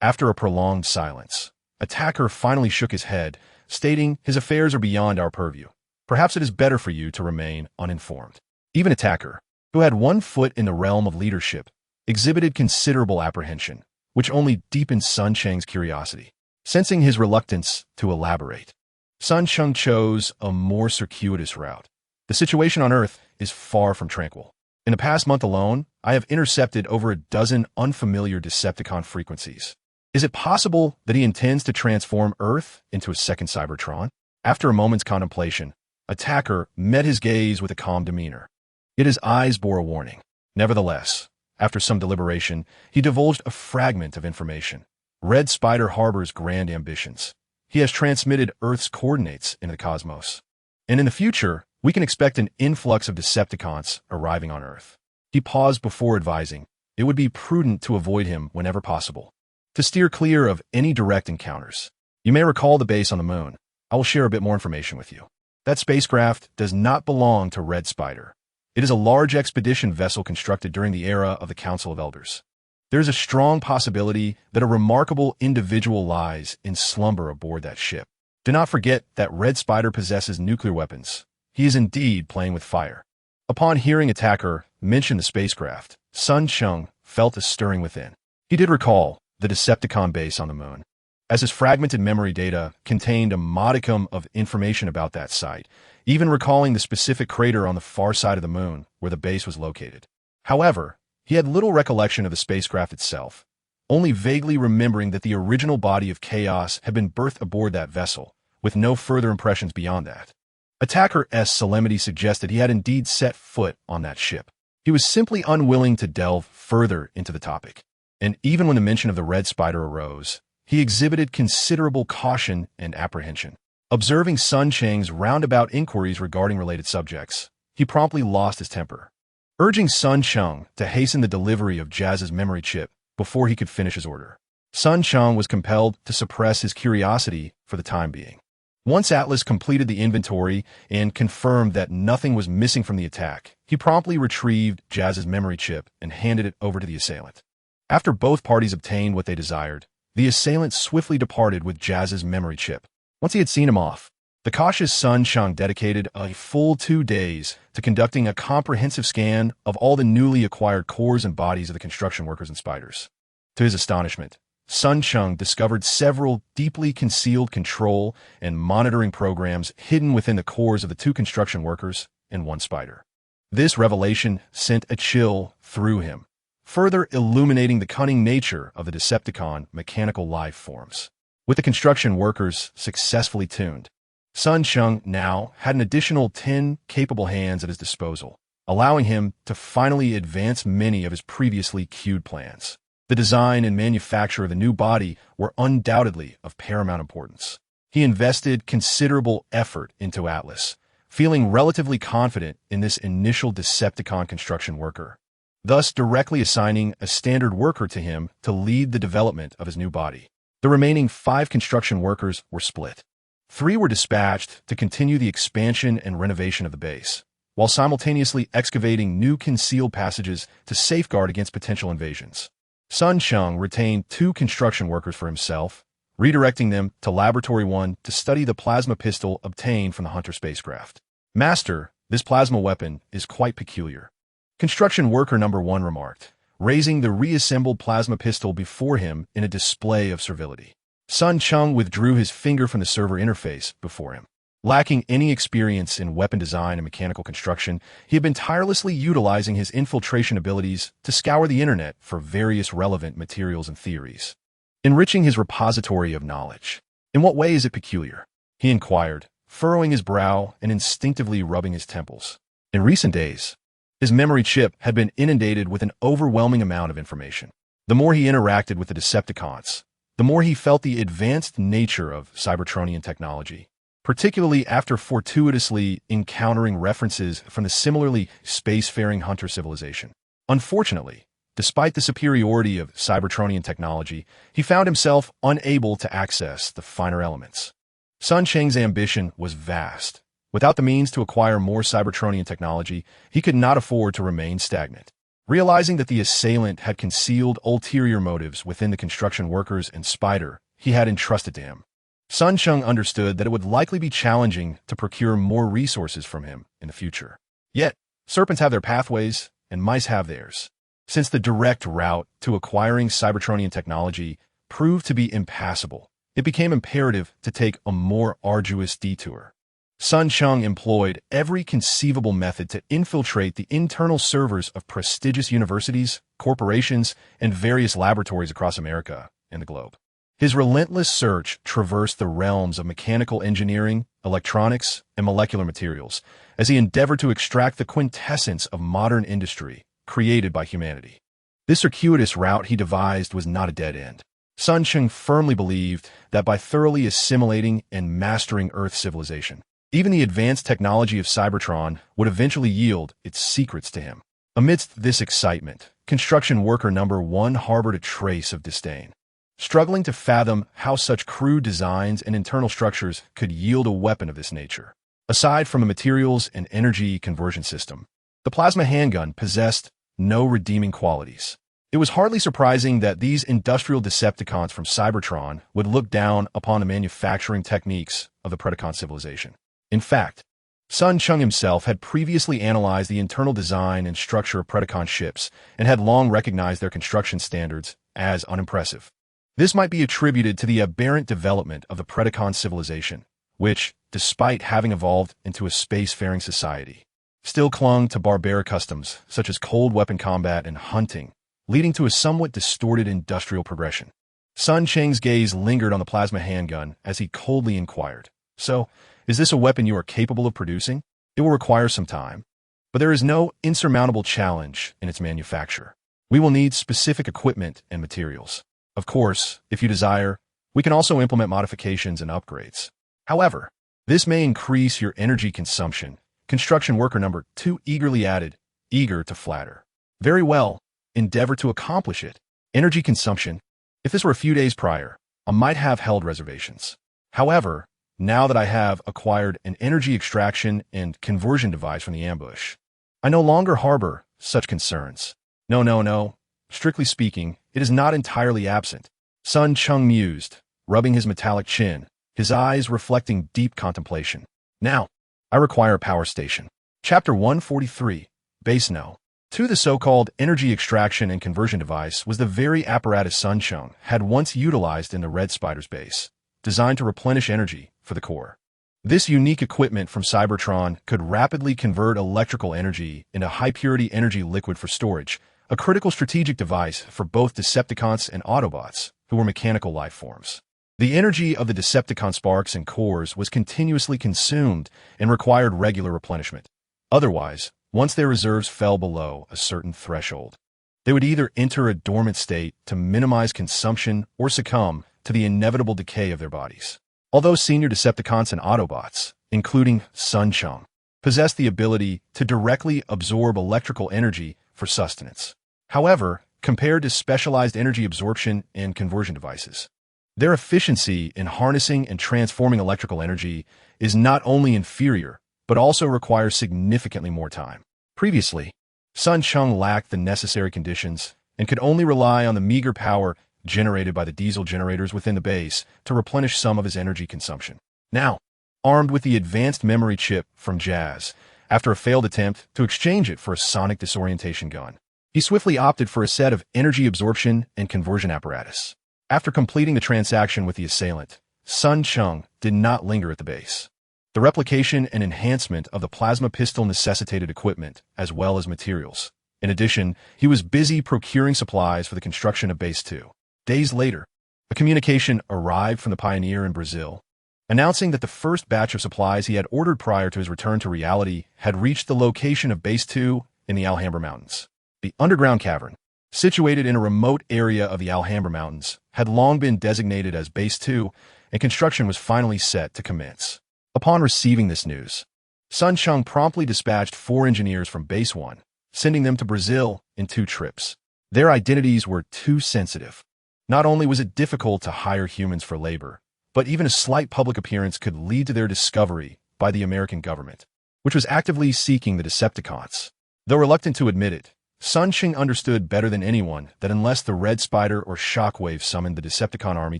After a prolonged silence, Attacker finally shook his head, stating his affairs are beyond our purview. Perhaps it is better for you to remain uninformed. Even Attacker, who had one foot in the realm of leadership, exhibited considerable apprehension, which only deepened Sun Cheng's curiosity. Sensing his reluctance to elaborate, Sun Cheng chose a more circuitous route. The situation on Earth is far from tranquil. In the past month alone, I have intercepted over a dozen unfamiliar Decepticon frequencies. Is it possible that he intends to transform Earth into a second Cybertron? After a moment's contemplation, Attacker met his gaze with a calm demeanor. Yet his eyes bore a warning. Nevertheless, after some deliberation, he divulged a fragment of information. Red Spider harbors grand ambitions. He has transmitted Earth's coordinates into the cosmos. And in the future, we can expect an influx of Decepticons arriving on Earth. He paused before advising, it would be prudent to avoid him whenever possible, to steer clear of any direct encounters. You may recall the base on the moon. I will share a bit more information with you. That spacecraft does not belong to Red Spider. It is a large expedition vessel constructed during the era of the Council of Elders. There is a strong possibility that a remarkable individual lies in slumber aboard that ship. Do not forget that Red Spider possesses nuclear weapons. He is indeed playing with fire. Upon hearing Attacker mention the spacecraft, Sun Cheng felt a stirring within. He did recall the Decepticon base on the moon, as his fragmented memory data contained a modicum of information about that site, even recalling the specific crater on the far side of the moon where the base was located. However, he had little recollection of the spacecraft itself, only vaguely remembering that the original body of chaos had been birthed aboard that vessel, with no further impressions beyond that. Attacker's solemnity suggested he had indeed set foot on that ship. He was simply unwilling to delve further into the topic, and even when the mention of the Red Spider arose, he exhibited considerable caution and apprehension. Observing Sun Cheng's roundabout inquiries regarding related subjects, he promptly lost his temper, urging Sun Cheng to hasten the delivery of Jazz's memory chip before he could finish his order. Sun Cheng was compelled to suppress his curiosity for the time being. Once Atlas completed the inventory and confirmed that nothing was missing from the attack, he promptly retrieved Jazz's memory chip and handed it over to the assailant. After both parties obtained what they desired, the assailant swiftly departed with Jazz's memory chip. Once he had seen him off, the cautious Sun Cheng dedicated a full 2 days to conducting a comprehensive scan of all the newly acquired cores and bodies of the construction workers and spiders. To his astonishment, Cheng discovered several deeply concealed control and monitoring programs hidden within the cores of the two construction workers and one spider. This revelation sent a chill through him, further illuminating the cunning nature of the Decepticon mechanical life forms. With the construction workers successfully tuned, Cheng now had an additional 10 capable hands at his disposal, allowing him to finally advance many of his previously cued plans. The design and manufacture of the new body were undoubtedly of paramount importance. He invested considerable effort into Atlas, feeling relatively confident in this initial Decepticon construction worker, thus directly assigning a standard worker to him to lead the development of his new body. The remaining 5 construction workers were split. 3 were dispatched to continue the expansion and renovation of the base, while simultaneously excavating new concealed passages to safeguard against potential invasions. Cheng retained 2 construction workers for himself, redirecting them to Laboratory 1 to study the plasma pistol obtained from the Hunter spacecraft. "Master, this plasma weapon is quite peculiar," construction worker number 1 remarked, raising the reassembled plasma pistol before him in a display of servility. Cheng withdrew his finger from the server interface before him. Lacking any experience in weapon design and mechanical construction, he had been tirelessly utilizing his infiltration abilities to scour the internet for various relevant materials and theories, enriching his repository of knowledge. "In what way is it peculiar?" he inquired, furrowing his brow and instinctively rubbing his temples. In recent days, his memory chip had been inundated with an overwhelming amount of information. The more he interacted with the Decepticons, the more he felt the advanced nature of Cybertronian technology, particularly after fortuitously encountering references from the similarly spacefaring Hunter civilization. Unfortunately, despite the superiority of Cybertronian technology, he found himself unable to access the finer elements. Cheng's ambition was vast. Without the means to acquire more Cybertronian technology, he could not afford to remain stagnant. Realizing that the assailant had concealed ulterior motives within the construction workers and spider he had entrusted to him, Cheng understood that it would likely be challenging to procure more resources from him in the future. Yet, serpents have their pathways, and mice have theirs. Since the direct route to acquiring Cybertronian technology proved to be impassable, it became imperative to take a more arduous detour. Cheng employed every conceivable method to infiltrate the internal servers of prestigious universities, corporations, and various laboratories across America and the globe. His relentless search traversed the realms of mechanical engineering, electronics, and molecular materials as he endeavored to extract the quintessence of modern industry created by humanity. This circuitous route he devised was not a dead end. Cheng firmly believed that by thoroughly assimilating and mastering Earth's civilization, even the advanced technology of Cybertron would eventually yield its secrets to him. Amidst this excitement, construction worker number 1 harbored a trace of disdain. Struggling to fathom how such crude designs and internal structures could yield a weapon of this nature. Aside from a materials and energy conversion system, the plasma handgun possessed no redeeming qualities. It was hardly surprising that these industrial Decepticons from Cybertron would look down upon the manufacturing techniques of the Predacon civilization. In fact, Cheng himself had previously analyzed the internal design and structure of Predacon ships and had long recognized their construction standards as unimpressive. This might be attributed to the aberrant development of the Predacon civilization, which, despite having evolved into a spacefaring society, still clung to barbaric customs such as cold weapon combat and hunting, leading to a somewhat distorted industrial progression. Cheng's gaze lingered on the plasma handgun as he coldly inquired, "So, is this a weapon you are capable of producing? It will require some time, but there is no insurmountable challenge in its manufacture. We will need specific equipment and materials. Of course, if you desire, we can also implement modifications and upgrades. However, this may increase your energy consumption." Construction worker number 2 eagerly added, eager to flatter. "Very well, endeavor to accomplish it. Energy consumption. If this were a few days prior, I might have held reservations. However, now that I have acquired an energy extraction and conversion device from the ambush, I no longer harbor such concerns. No. Strictly speaking, it is not entirely absent." Cheng mused, rubbing his metallic chin, his eyes reflecting deep contemplation. "Now, I require a power station." Chapter 143, Base No. 2. The so-called energy extraction and conversion device was the very apparatus Cheng had once utilized in the Red Spider's base, designed to replenish energy for the Corps. This unique equipment from Cybertron could rapidly convert electrical energy into high-purity energy liquid for storage, a critical strategic device for both Decepticons and Autobots, who were mechanical life forms. The energy of the Decepticon sparks and cores was continuously consumed and required regular replenishment. Otherwise, once their reserves fell below a certain threshold, they would either enter a dormant state to minimize consumption or succumb to the inevitable decay of their bodies. Although senior Decepticons and Autobots, including Cheng, possessed the ability to directly absorb electrical energy for sustenance. However, compared to specialized energy absorption and conversion devices, their efficiency in harnessing and transforming electrical energy is not only inferior, but also requires significantly more time. Previously, Cheng lacked the necessary conditions and could only rely on the meager power generated by the diesel generators within the base to replenish some of his energy consumption. Now, armed with the advanced memory chip from Jazz, after a failed attempt to exchange it for a sonic disorientation gun, he swiftly opted for a set of energy absorption and conversion apparatus. After completing the transaction with the assailant, Cheng did not linger at the base. The replication and enhancement of the plasma pistol necessitated equipment as well as materials. In addition, he was busy procuring supplies for the construction of Base 2. Days later, a communication arrived from the Pioneer in Brazil, announcing that the first batch of supplies he had ordered prior to his return to reality had reached the location of Base 2 in the Alhambra Mountains. The underground cavern, situated in a remote area of the Alhambra Mountains, had long been designated as Base 2, and construction was finally set to commence. Upon receiving this news, Cheng promptly dispatched 4 engineers from Base 1, sending them to Brazil in 2 trips. Their identities were too sensitive. Not only was it difficult to hire humans for labor, but even a slight public appearance could lead to their discovery by the American government, which was actively seeking the Decepticons. Though reluctant to admit it, Cheng understood better than anyone that unless the Red Spider or Shockwave summoned the Decepticon army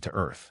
to Earth,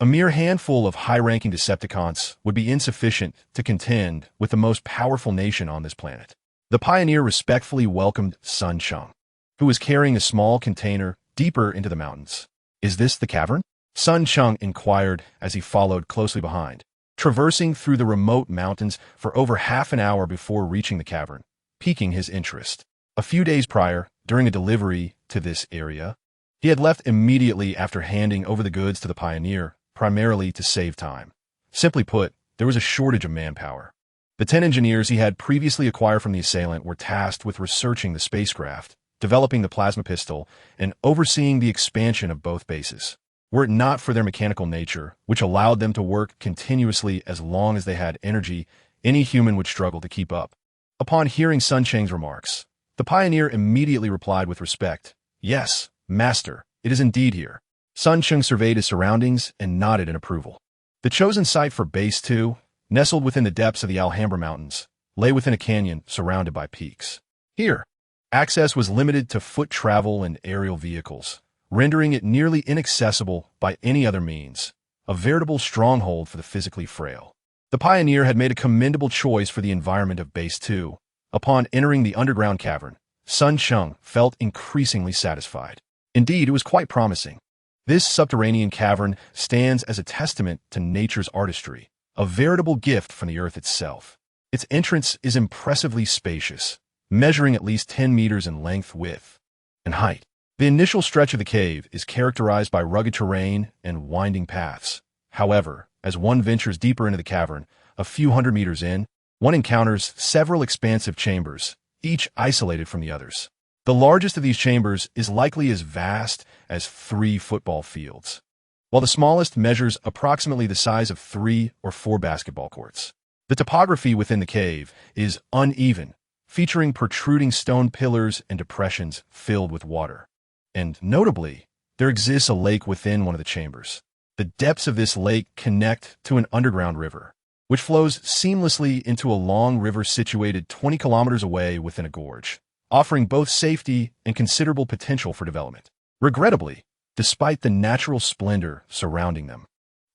a mere handful of high-ranking Decepticons would be insufficient to contend with the most powerful nation on this planet. The Pioneer respectfully welcomed Cheng, who was carrying a small container deeper into the mountains. "Is this the cavern?" Cheng inquired as he followed closely behind, traversing through the remote mountains for over half an hour before reaching the cavern, piquing his interest. A few days prior, during a delivery to this area, he had left immediately after handing over the goods to the Pioneer, primarily to save time. Simply put, there was a shortage of manpower. The 10 engineers he had previously acquired from the assailant were tasked with researching the spacecraft, developing the plasma pistol, and overseeing the expansion of both bases. Were it not for their mechanical nature, which allowed them to work continuously as long as they had energy, any human would struggle to keep up. Upon hearing Cheng's remarks, the Pioneer immediately replied with respect, "Yes, Master, it is indeed here." Cheng surveyed his surroundings and nodded in approval. The chosen site for Base 2, nestled within the depths of the Alhambra Mountains, lay within a canyon surrounded by peaks. Here, access was limited to foot travel and aerial vehicles, rendering it nearly inaccessible by any other means, a veritable stronghold for the physically frail. The Pioneer had made a commendable choice for the environment of Base 2. Upon entering the underground cavern, Cheng felt increasingly satisfied. Indeed, it was quite promising. This subterranean cavern stands as a testament to nature's artistry, a veritable gift from the earth itself. Its entrance is impressively spacious, measuring at least 10 meters in length, width, and height. The initial stretch of the cave is characterized by rugged terrain and winding paths. However, as one ventures deeper into the cavern, a few hundred meters in, one encounters several expansive chambers, each isolated from the others. The largest of these chambers is likely as vast as 3 football fields, while the smallest measures approximately the size of 3 or 4 basketball courts. The topography within the cave is uneven, featuring protruding stone pillars and depressions filled with water. And notably, there exists a lake within one of the chambers. The depths of this lake connect to an underground river, which flows seamlessly into a long river situated 20 kilometers away within a gorge, offering both safety and considerable potential for development. Regrettably, despite the natural splendor surrounding them,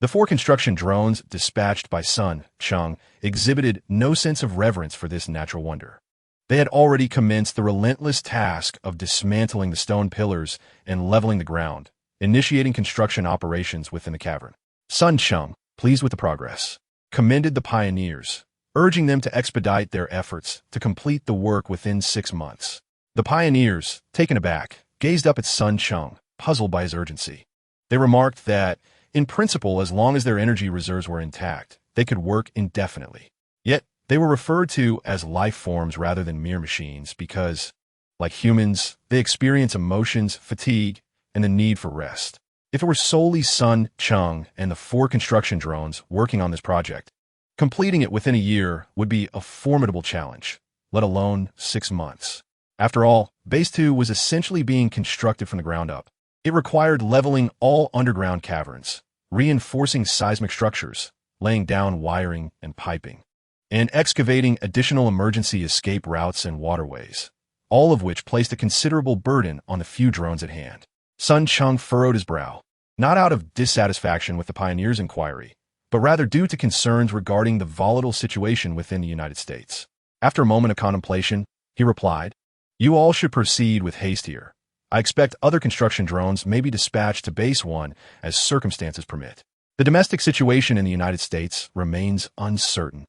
the 4 construction drones dispatched by Cheng exhibited no sense of reverence for this natural wonder. They had already commenced the relentless task of dismantling the stone pillars and leveling the ground, initiating construction operations within the cavern. Sun Cheng, pleased with the progress, commended the pioneers, urging them to expedite their efforts to complete the work within 6 months. The pioneers, taken aback, gazed up at Sun Cheng, puzzled by his urgency. They remarked that, in principle, as long as their energy reserves were intact, they could work indefinitely. Yet, they were referred to as life forms rather than mere machines because, like humans, they experience emotions, fatigue, and the need for rest. If it were solely Sun Cheng and the 4 construction drones working on this project, completing it within a year would be a formidable challenge, let alone 6 months. After all, Base 2 was essentially being constructed from the ground up. It required leveling all underground caverns, reinforcing seismic structures, laying down wiring and piping, and excavating additional emergency escape routes and waterways, all of which placed a considerable burden on the few drones at hand. Sun Cheng furrowed his brow, not out of dissatisfaction with the pioneers' inquiry, but rather due to concerns regarding the volatile situation within the United States. After a moment of contemplation, he replied, "You all should proceed with haste here. I expect other construction drones may be dispatched to Base 1 as circumstances permit. The domestic situation in the United States remains uncertain,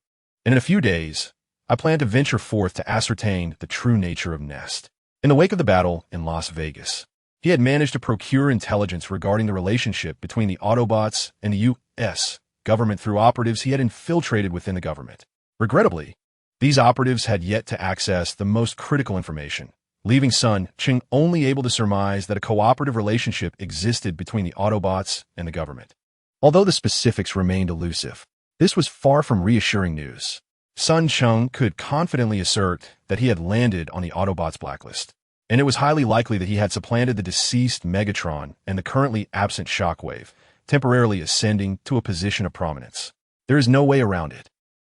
and in a few days, I plan to venture forth to ascertain the true nature of Nest." In the wake of the battle in Las Vegas, he had managed to procure intelligence regarding the relationship between the Autobots and the U.S. government through operatives he had infiltrated within the government. Regrettably, these operatives had yet to access the most critical information, leaving Sun Cheng only able to surmise that a cooperative relationship existed between the Autobots and the government. Although the specifics remained elusive, this was far from reassuring news. Sun Cheng could confidently assert that he had landed on the Autobots' blacklist, and it was highly likely that he had supplanted the deceased Megatron and the currently absent Shockwave, temporarily ascending to a position of prominence. There is no way around it.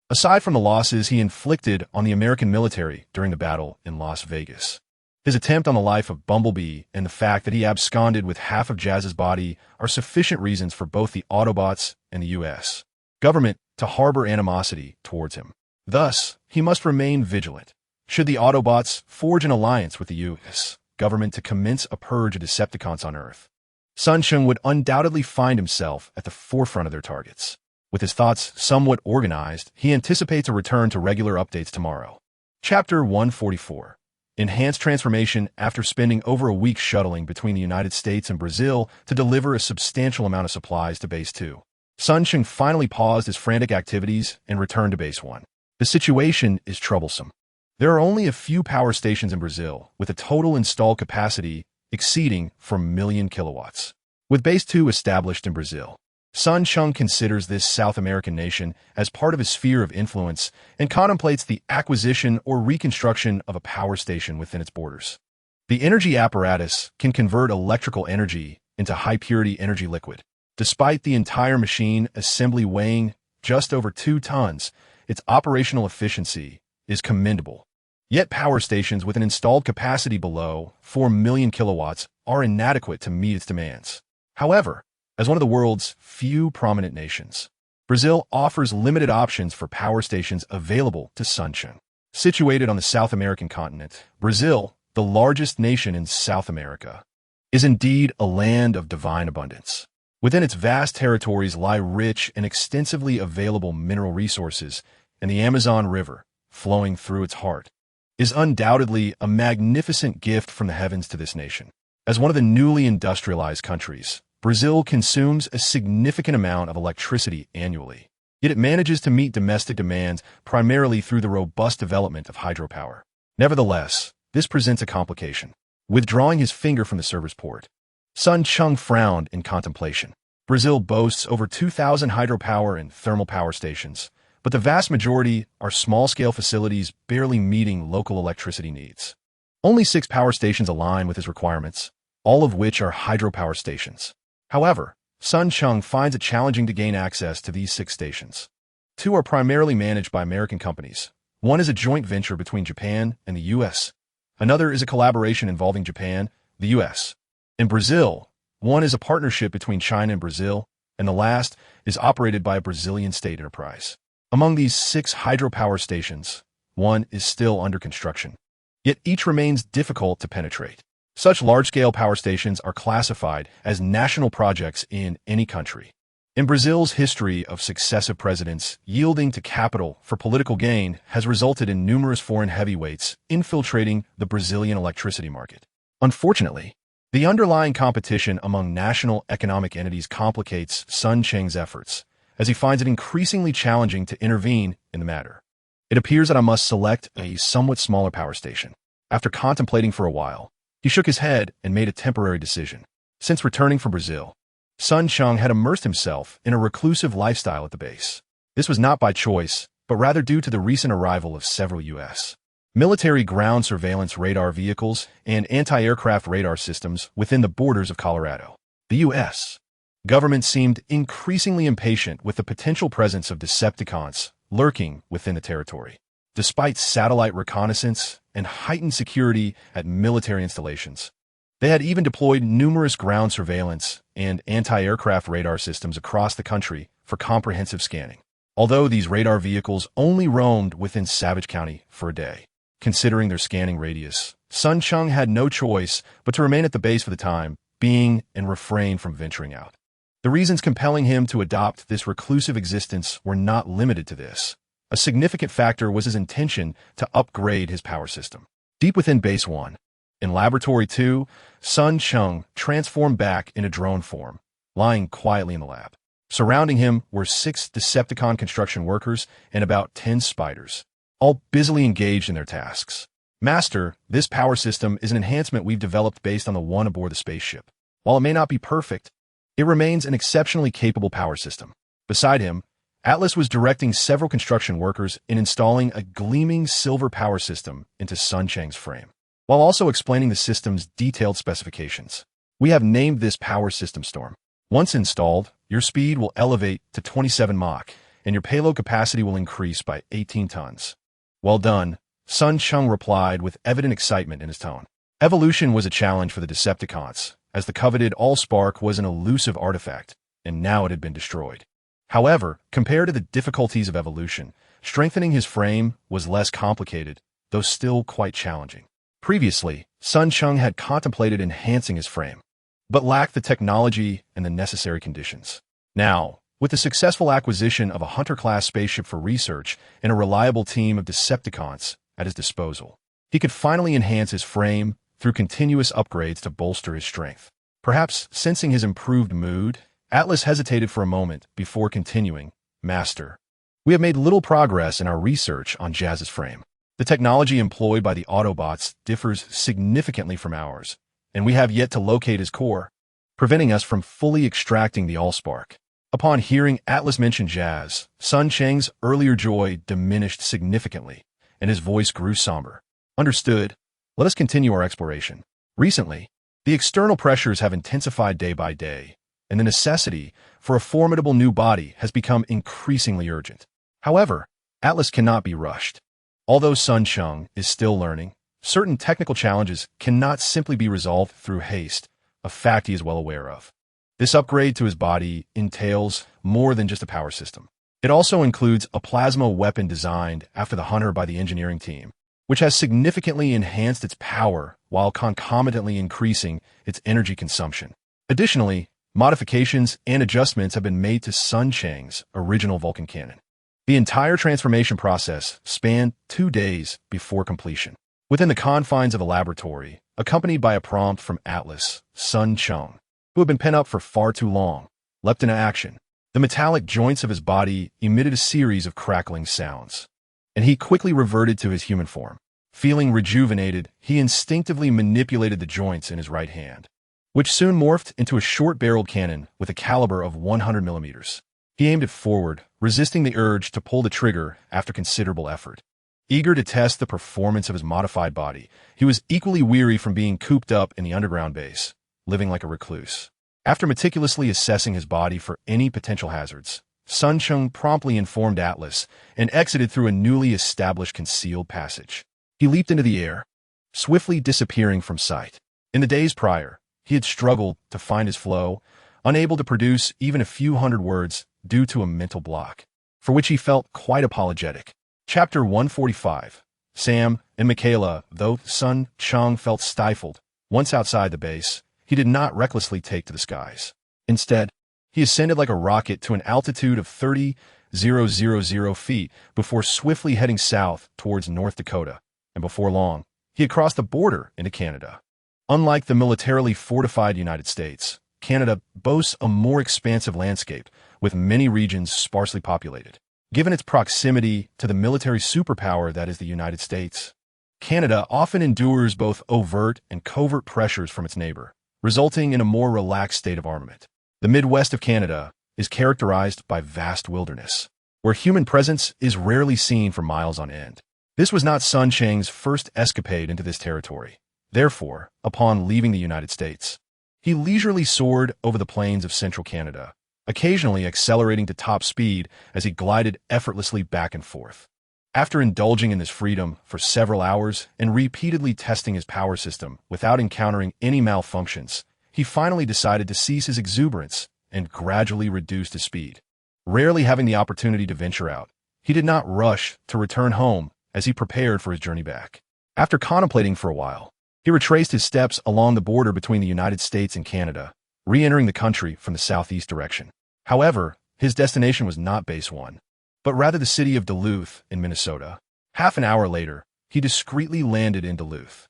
Aside from the losses he inflicted on the American military during the battle in Las Vegas, his attempt on the life of Bumblebee and the fact that he absconded with half of Jazz's body are sufficient reasons for both the Autobots and the U.S. government to harbor animosity towards him. Thus, he must remain vigilant. Should the Autobots forge an alliance with the U.S. government to commence a purge of Decepticons on Earth, Sun Cheng would undoubtedly find himself at the forefront of their targets. With his thoughts somewhat organized, he anticipates a return to regular updates tomorrow. Chapter 144. Enhanced transformation after spending over a week shuttling between the United States and Brazil to deliver a substantial amount of supplies to Base 2. Sun Cheng finally paused his frantic activities and returned to Base 1. The situation is troublesome. There are only a few power stations in Brazil, with a total installed capacity exceeding 4 million kilowatts. With Base 2 established in Brazil, Sun Cheng considers this South American nation as part of his sphere of influence and contemplates the acquisition or reconstruction of a power station within its borders. The energy apparatus can convert electrical energy into high-purity energy liquid. Despite the entire machine assembly weighing just over 2 tons, its operational efficiency is commendable. Yet power stations with an installed capacity below 4 million kilowatts are inadequate to meet its demands. However, as one of the world's few prominent nations, Brazil offers limited options for power stations available to Sun Cheng. Situated on the South American continent, Brazil, the largest nation in South America, is indeed a land of divine abundance. Within its vast territories lie rich and extensively available mineral resources, and the Amazon River, flowing through its heart, is undoubtedly a magnificent gift from the heavens to this nation. As one of the newly industrialized countries, Brazil consumes a significant amount of electricity annually, yet it manages to meet domestic demands primarily through the robust development of hydropower. Nevertheless, this presents a complication. Withdrawing his finger from the server's port, Sun Cheng frowned in contemplation. Brazil boasts over 2,000 hydropower and thermal power stations, but the vast majority are small-scale facilities barely meeting local electricity needs. Only 6 power stations align with his requirements, all of which are hydropower stations. However, Sun Cheng finds it challenging to gain access to these 6 stations. 2 are primarily managed by American companies. One is a joint venture between Japan and the U.S. Another is a collaboration involving Japan, the U.S. In Brazil, one is a partnership between China and Brazil, and the last is operated by a Brazilian state enterprise. Among these 6 hydropower stations, one is still under construction. Yet each remains difficult to penetrate. Such large-scale power stations are classified as national projects in any country. In Brazil's history of successive presidents, yielding to capital for political gain has resulted in numerous foreign heavyweights infiltrating the Brazilian electricity market. Unfortunately, the underlying competition among national economic entities complicates Sun Cheng's efforts, as he finds it increasingly challenging to intervene in the matter. It appears that I must select a somewhat smaller power station. After contemplating for a while, he shook his head and made a temporary decision. Since returning from Brazil, Sun Cheng had immersed himself in a reclusive lifestyle at the base. This was not by choice, but rather due to the recent arrival of several U.S. military ground surveillance radar vehicles and anti-aircraft radar systems within the borders of Colorado. The U.S. government seemed increasingly impatient with the potential presence of Decepticons lurking within the territory. Despite satellite reconnaissance and heightened security at military installations, they had even deployed numerous ground surveillance and anti-aircraft radar systems across the country for comprehensive scanning. Although these radar vehicles only roamed within Savage County for a day, considering their scanning radius, Sun Cheng had no choice but to remain at the base for the time being and refrain from venturing out. The reasons compelling him to adopt this reclusive existence were not limited to this. A significant factor was his intention to upgrade his power system. Deep within Base 1, in Laboratory 2, Sun Cheng transformed back into drone form, lying quietly in the lab. Surrounding him were 6 Decepticon construction workers and about 10 spiders, all busily engaged in their tasks. Master, this power system is an enhancement we've developed based on the one aboard the spaceship. While it may not be perfect, it remains an exceptionally capable power system. Beside him, Atlas was directing several construction workers in installing a gleaming silver power system into Sun Cheng's frame, while also explaining the system's detailed specifications. We have named this power system Storm. Once installed, your speed will elevate to 27 Mach, and your payload capacity will increase by 18 tons. Well done, Sun Cheng replied with evident excitement in his tone. Evolution was a challenge for the Decepticons, as the coveted Allspark was an elusive artifact, and now it had been destroyed. However, compared to the difficulties of evolution, strengthening his frame was less complicated, though still quite challenging. Previously, Sun Cheng had contemplated enhancing his frame, but lacked the technology and the necessary conditions. Now, with the successful acquisition of a Hunter-class spaceship for research and a reliable team of Decepticons at his disposal, he could finally enhance his frame through continuous upgrades to bolster his strength. Perhaps sensing his improved mood, Atlas hesitated for a moment before continuing. Master, we have made little progress in our research on Jazz's frame. The technology employed by the Autobots differs significantly from ours, and we have yet to locate his core, preventing us from fully extracting the Allspark. Upon hearing Atlas mention Jazz, Sun Cheng's earlier joy diminished significantly, and his voice grew somber. Understood. Let us continue our exploration. Recently, the external pressures have intensified day by day, and the necessity for a formidable new body has become increasingly urgent. However, Atlas cannot be rushed. Although Sun Cheng is still learning, certain technical challenges cannot simply be resolved through haste, a fact he is well aware of. This upgrade to his body entails more than just a power system. It also includes a plasma weapon designed after the Hunter by the engineering team, which has significantly enhanced its power while concomitantly increasing its energy consumption. Additionally, modifications and adjustments have been made to Sun Cheng's original Vulcan cannon. The entire transformation process spanned 2 days before completion. Within the confines of the laboratory, accompanied by a prompt from Atlas, Sun Cheng, who had been pent up for far too long, leapt into action. The metallic joints of his body emitted a series of crackling sounds, and he quickly reverted to his human form. Feeling rejuvenated, he instinctively manipulated the joints in his right hand, which soon morphed into a short-barreled cannon with a caliber of 100 millimeters. He aimed it forward, resisting the urge to pull the trigger after considerable effort. Eager to test the performance of his modified body, he was equally weary from being cooped up in the underground base, living like a recluse. After meticulously assessing his body for any potential hazards, Sun Cheng promptly informed Atlas and exited through a newly established concealed passage. He leaped into the air, swiftly disappearing from sight. In the days prior, he had struggled to find his flow, unable to produce even a few hundred words due to a mental block, for which he felt quite apologetic. Chapter 145. Sam and Michaela, though Sun Cheng felt stifled. Once outside the base, he did not recklessly take to the skies. Instead, he ascended like a rocket to an altitude of 30,000 feet before swiftly heading south towards North Dakota, and before long, he had crossed the border into Canada. Unlike the militarily fortified United States, Canada boasts a more expansive landscape, with many regions sparsely populated. Given its proximity to the military superpower that is the United States, Canada often endures both overt and covert pressures from its neighbor, resulting in a more relaxed state of armament. The Midwest of Canada is characterized by vast wilderness, where human presence is rarely seen for miles on end. This was not Sun Cheng's first escapade into this territory. Therefore, upon leaving the United States, he leisurely soared over the plains of central Canada, occasionally accelerating to top speed as he glided effortlessly back and forth. After indulging in this freedom for several hours and repeatedly testing his power system without encountering any malfunctions, he finally decided to cease his exuberance and gradually reduced his speed. Rarely having the opportunity to venture out, he did not rush to return home as he prepared for his journey back. After contemplating for a while, he retraced his steps along the border between the United States and Canada, re-entering the country from the southeast direction. However, his destination was not Base 1, but rather the city of Duluth in Minnesota. Half an hour later, he discreetly landed in Duluth.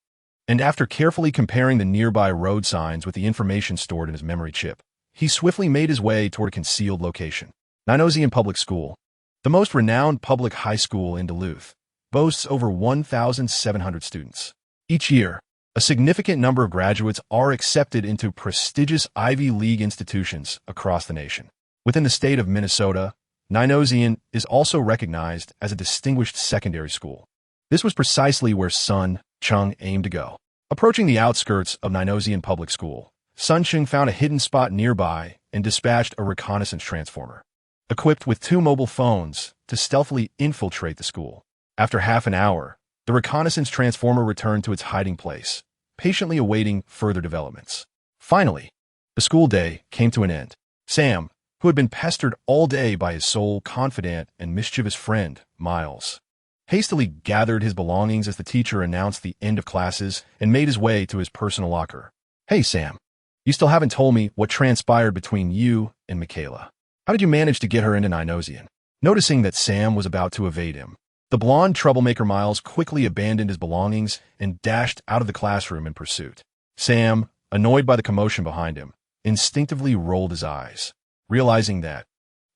And after carefully comparing the nearby road signs with the information stored in his memory chip, he swiftly made his way toward a concealed location. Nynosian Public School, the most renowned public high school in Duluth, boasts over 1,700 students. Each year, a significant number of graduates are accepted into prestigious Ivy League institutions across the nation. Within the state of Minnesota, Nynosian is also recognized as a distinguished secondary school. This was precisely where Sun Cheng aimed to go. Approaching the outskirts of Nynosian Public School, Sun Cheng found a hidden spot nearby and dispatched a reconnaissance transformer, equipped with 2 mobile phones, to stealthily infiltrate the school. After half an hour, the reconnaissance transformer returned to its hiding place, patiently awaiting further developments. Finally, the school day came to an end. Sam, who had been pestered all day by his sole confidant and mischievous friend, Miles, hastily gathered his belongings as the teacher announced the end of classes and made his way to his personal locker. "Hey, Sam, you still haven't told me what transpired between you and Michaela. How did you manage to get her into Nynosian?" Noticing that Sam was about to evade him, the blonde troublemaker Miles quickly abandoned his belongings and dashed out of the classroom in pursuit. Sam, annoyed by the commotion behind him, instinctively rolled his eyes, realizing that,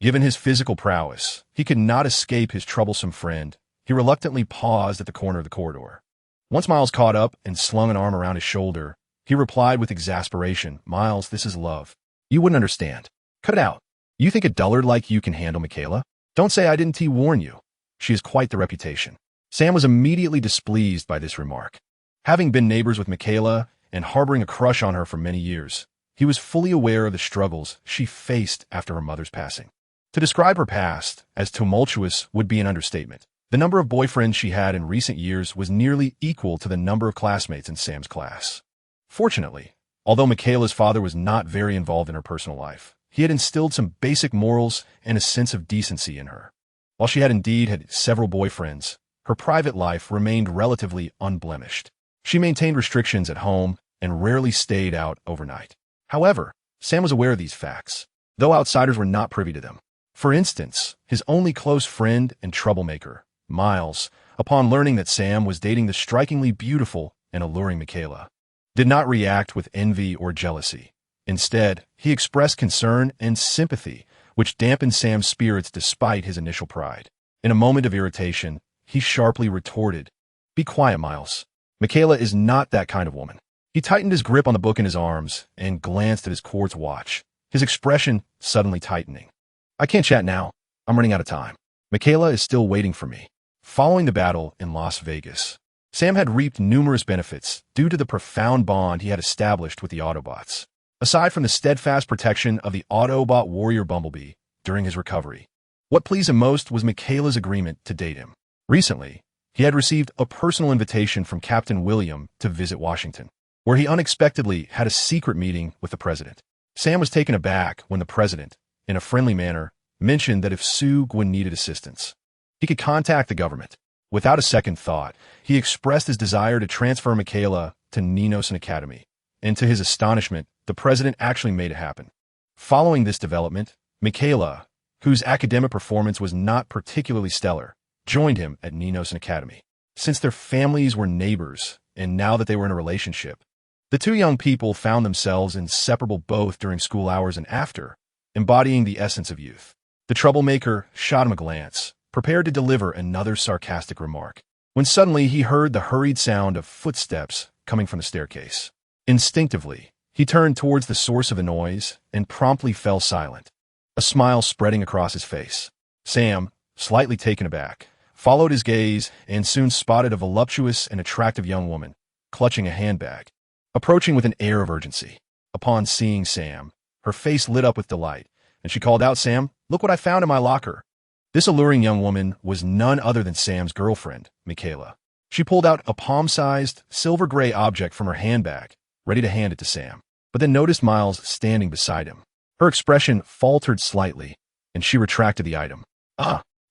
given his physical prowess, he could not escape his troublesome friend. He reluctantly paused at the corner of the corridor. Once Miles caught up and slung an arm around his shoulder, he replied with exasperation, "Miles, this is love. You wouldn't understand. Cut it out. You think a dullard like you can handle Michaela? Don't say I didn't warn you. She has quite the reputation." Sam was immediately displeased by this remark. Having been neighbors with Michaela and harboring a crush on her for many years, he was fully aware of the struggles she faced after her mother's passing. To describe her past as tumultuous would be an understatement. The number of boyfriends she had in recent years was nearly equal to the number of classmates in Sam's class. Fortunately, although Michaela's father was not very involved in her personal life, he had instilled some basic morals and a sense of decency in her. While she had indeed had several boyfriends, her private life remained relatively unblemished. She maintained restrictions at home and rarely stayed out overnight. However, Sam was aware of these facts, though outsiders were not privy to them. For instance, his only close friend and troublemaker, Miles, upon learning that Sam was dating the strikingly beautiful and alluring Michaela, did not react with envy or jealousy. Instead, he expressed concern and sympathy, which dampened Sam's spirits despite his initial pride. In a moment of irritation, he sharply retorted, "Be quiet, Miles. Michaela is not that kind of woman." He tightened his grip on the book in his arms and glanced at his quartz watch, his expression suddenly tightening. "I can't chat now. I'm running out of time. Michaela is still waiting for me." Following the battle in Las Vegas, Sam had reaped numerous benefits due to the profound bond he had established with the Autobots. Aside from the steadfast protection of the Autobot warrior Bumblebee during his recovery, what pleased him most was Michaela's agreement to date him. Recently, he had received a personal invitation from Captain William to visit Washington, where he unexpectedly had a secret meeting with the president. Sam was taken aback when the president, in a friendly manner, mentioned that if Sue Gwyn needed assistance, He could contact the government. Without a second thought, he expressed his desire to transfer Michaela to Ninosan Academy. And to his astonishment, the president actually made it happen. Following this development, Michaela, whose academic performance was not particularly stellar, joined him at Ninosan Academy. Since their families were neighbors, and now that they were in a relationship, the two young people found themselves inseparable both during school hours and after, embodying the essence of youth. The troublemaker shot him a glance, prepared to deliver another sarcastic remark, when suddenly he heard the hurried sound of footsteps coming from the staircase. Instinctively, he turned towards the source of the noise and promptly fell silent, a smile spreading across his face. Sam, slightly taken aback, followed his gaze and soon spotted a voluptuous and attractive young woman, clutching a handbag, approaching with an air of urgency. Upon seeing Sam, her face lit up with delight, and she called out, "Sam, look what I found in my locker." This alluring young woman was none other than Sam's girlfriend, Michaela. She pulled out a palm-sized, silver-gray object from her handbag, ready to hand it to Sam, but then noticed Miles standing beside him. Her expression faltered slightly, and she retracted the item.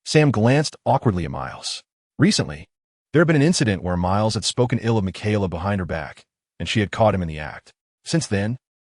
Sam glanced awkwardly at Miles. Recently, there had been an incident where Miles had spoken ill of Michaela behind her back, and she had caught him in the act. Since then,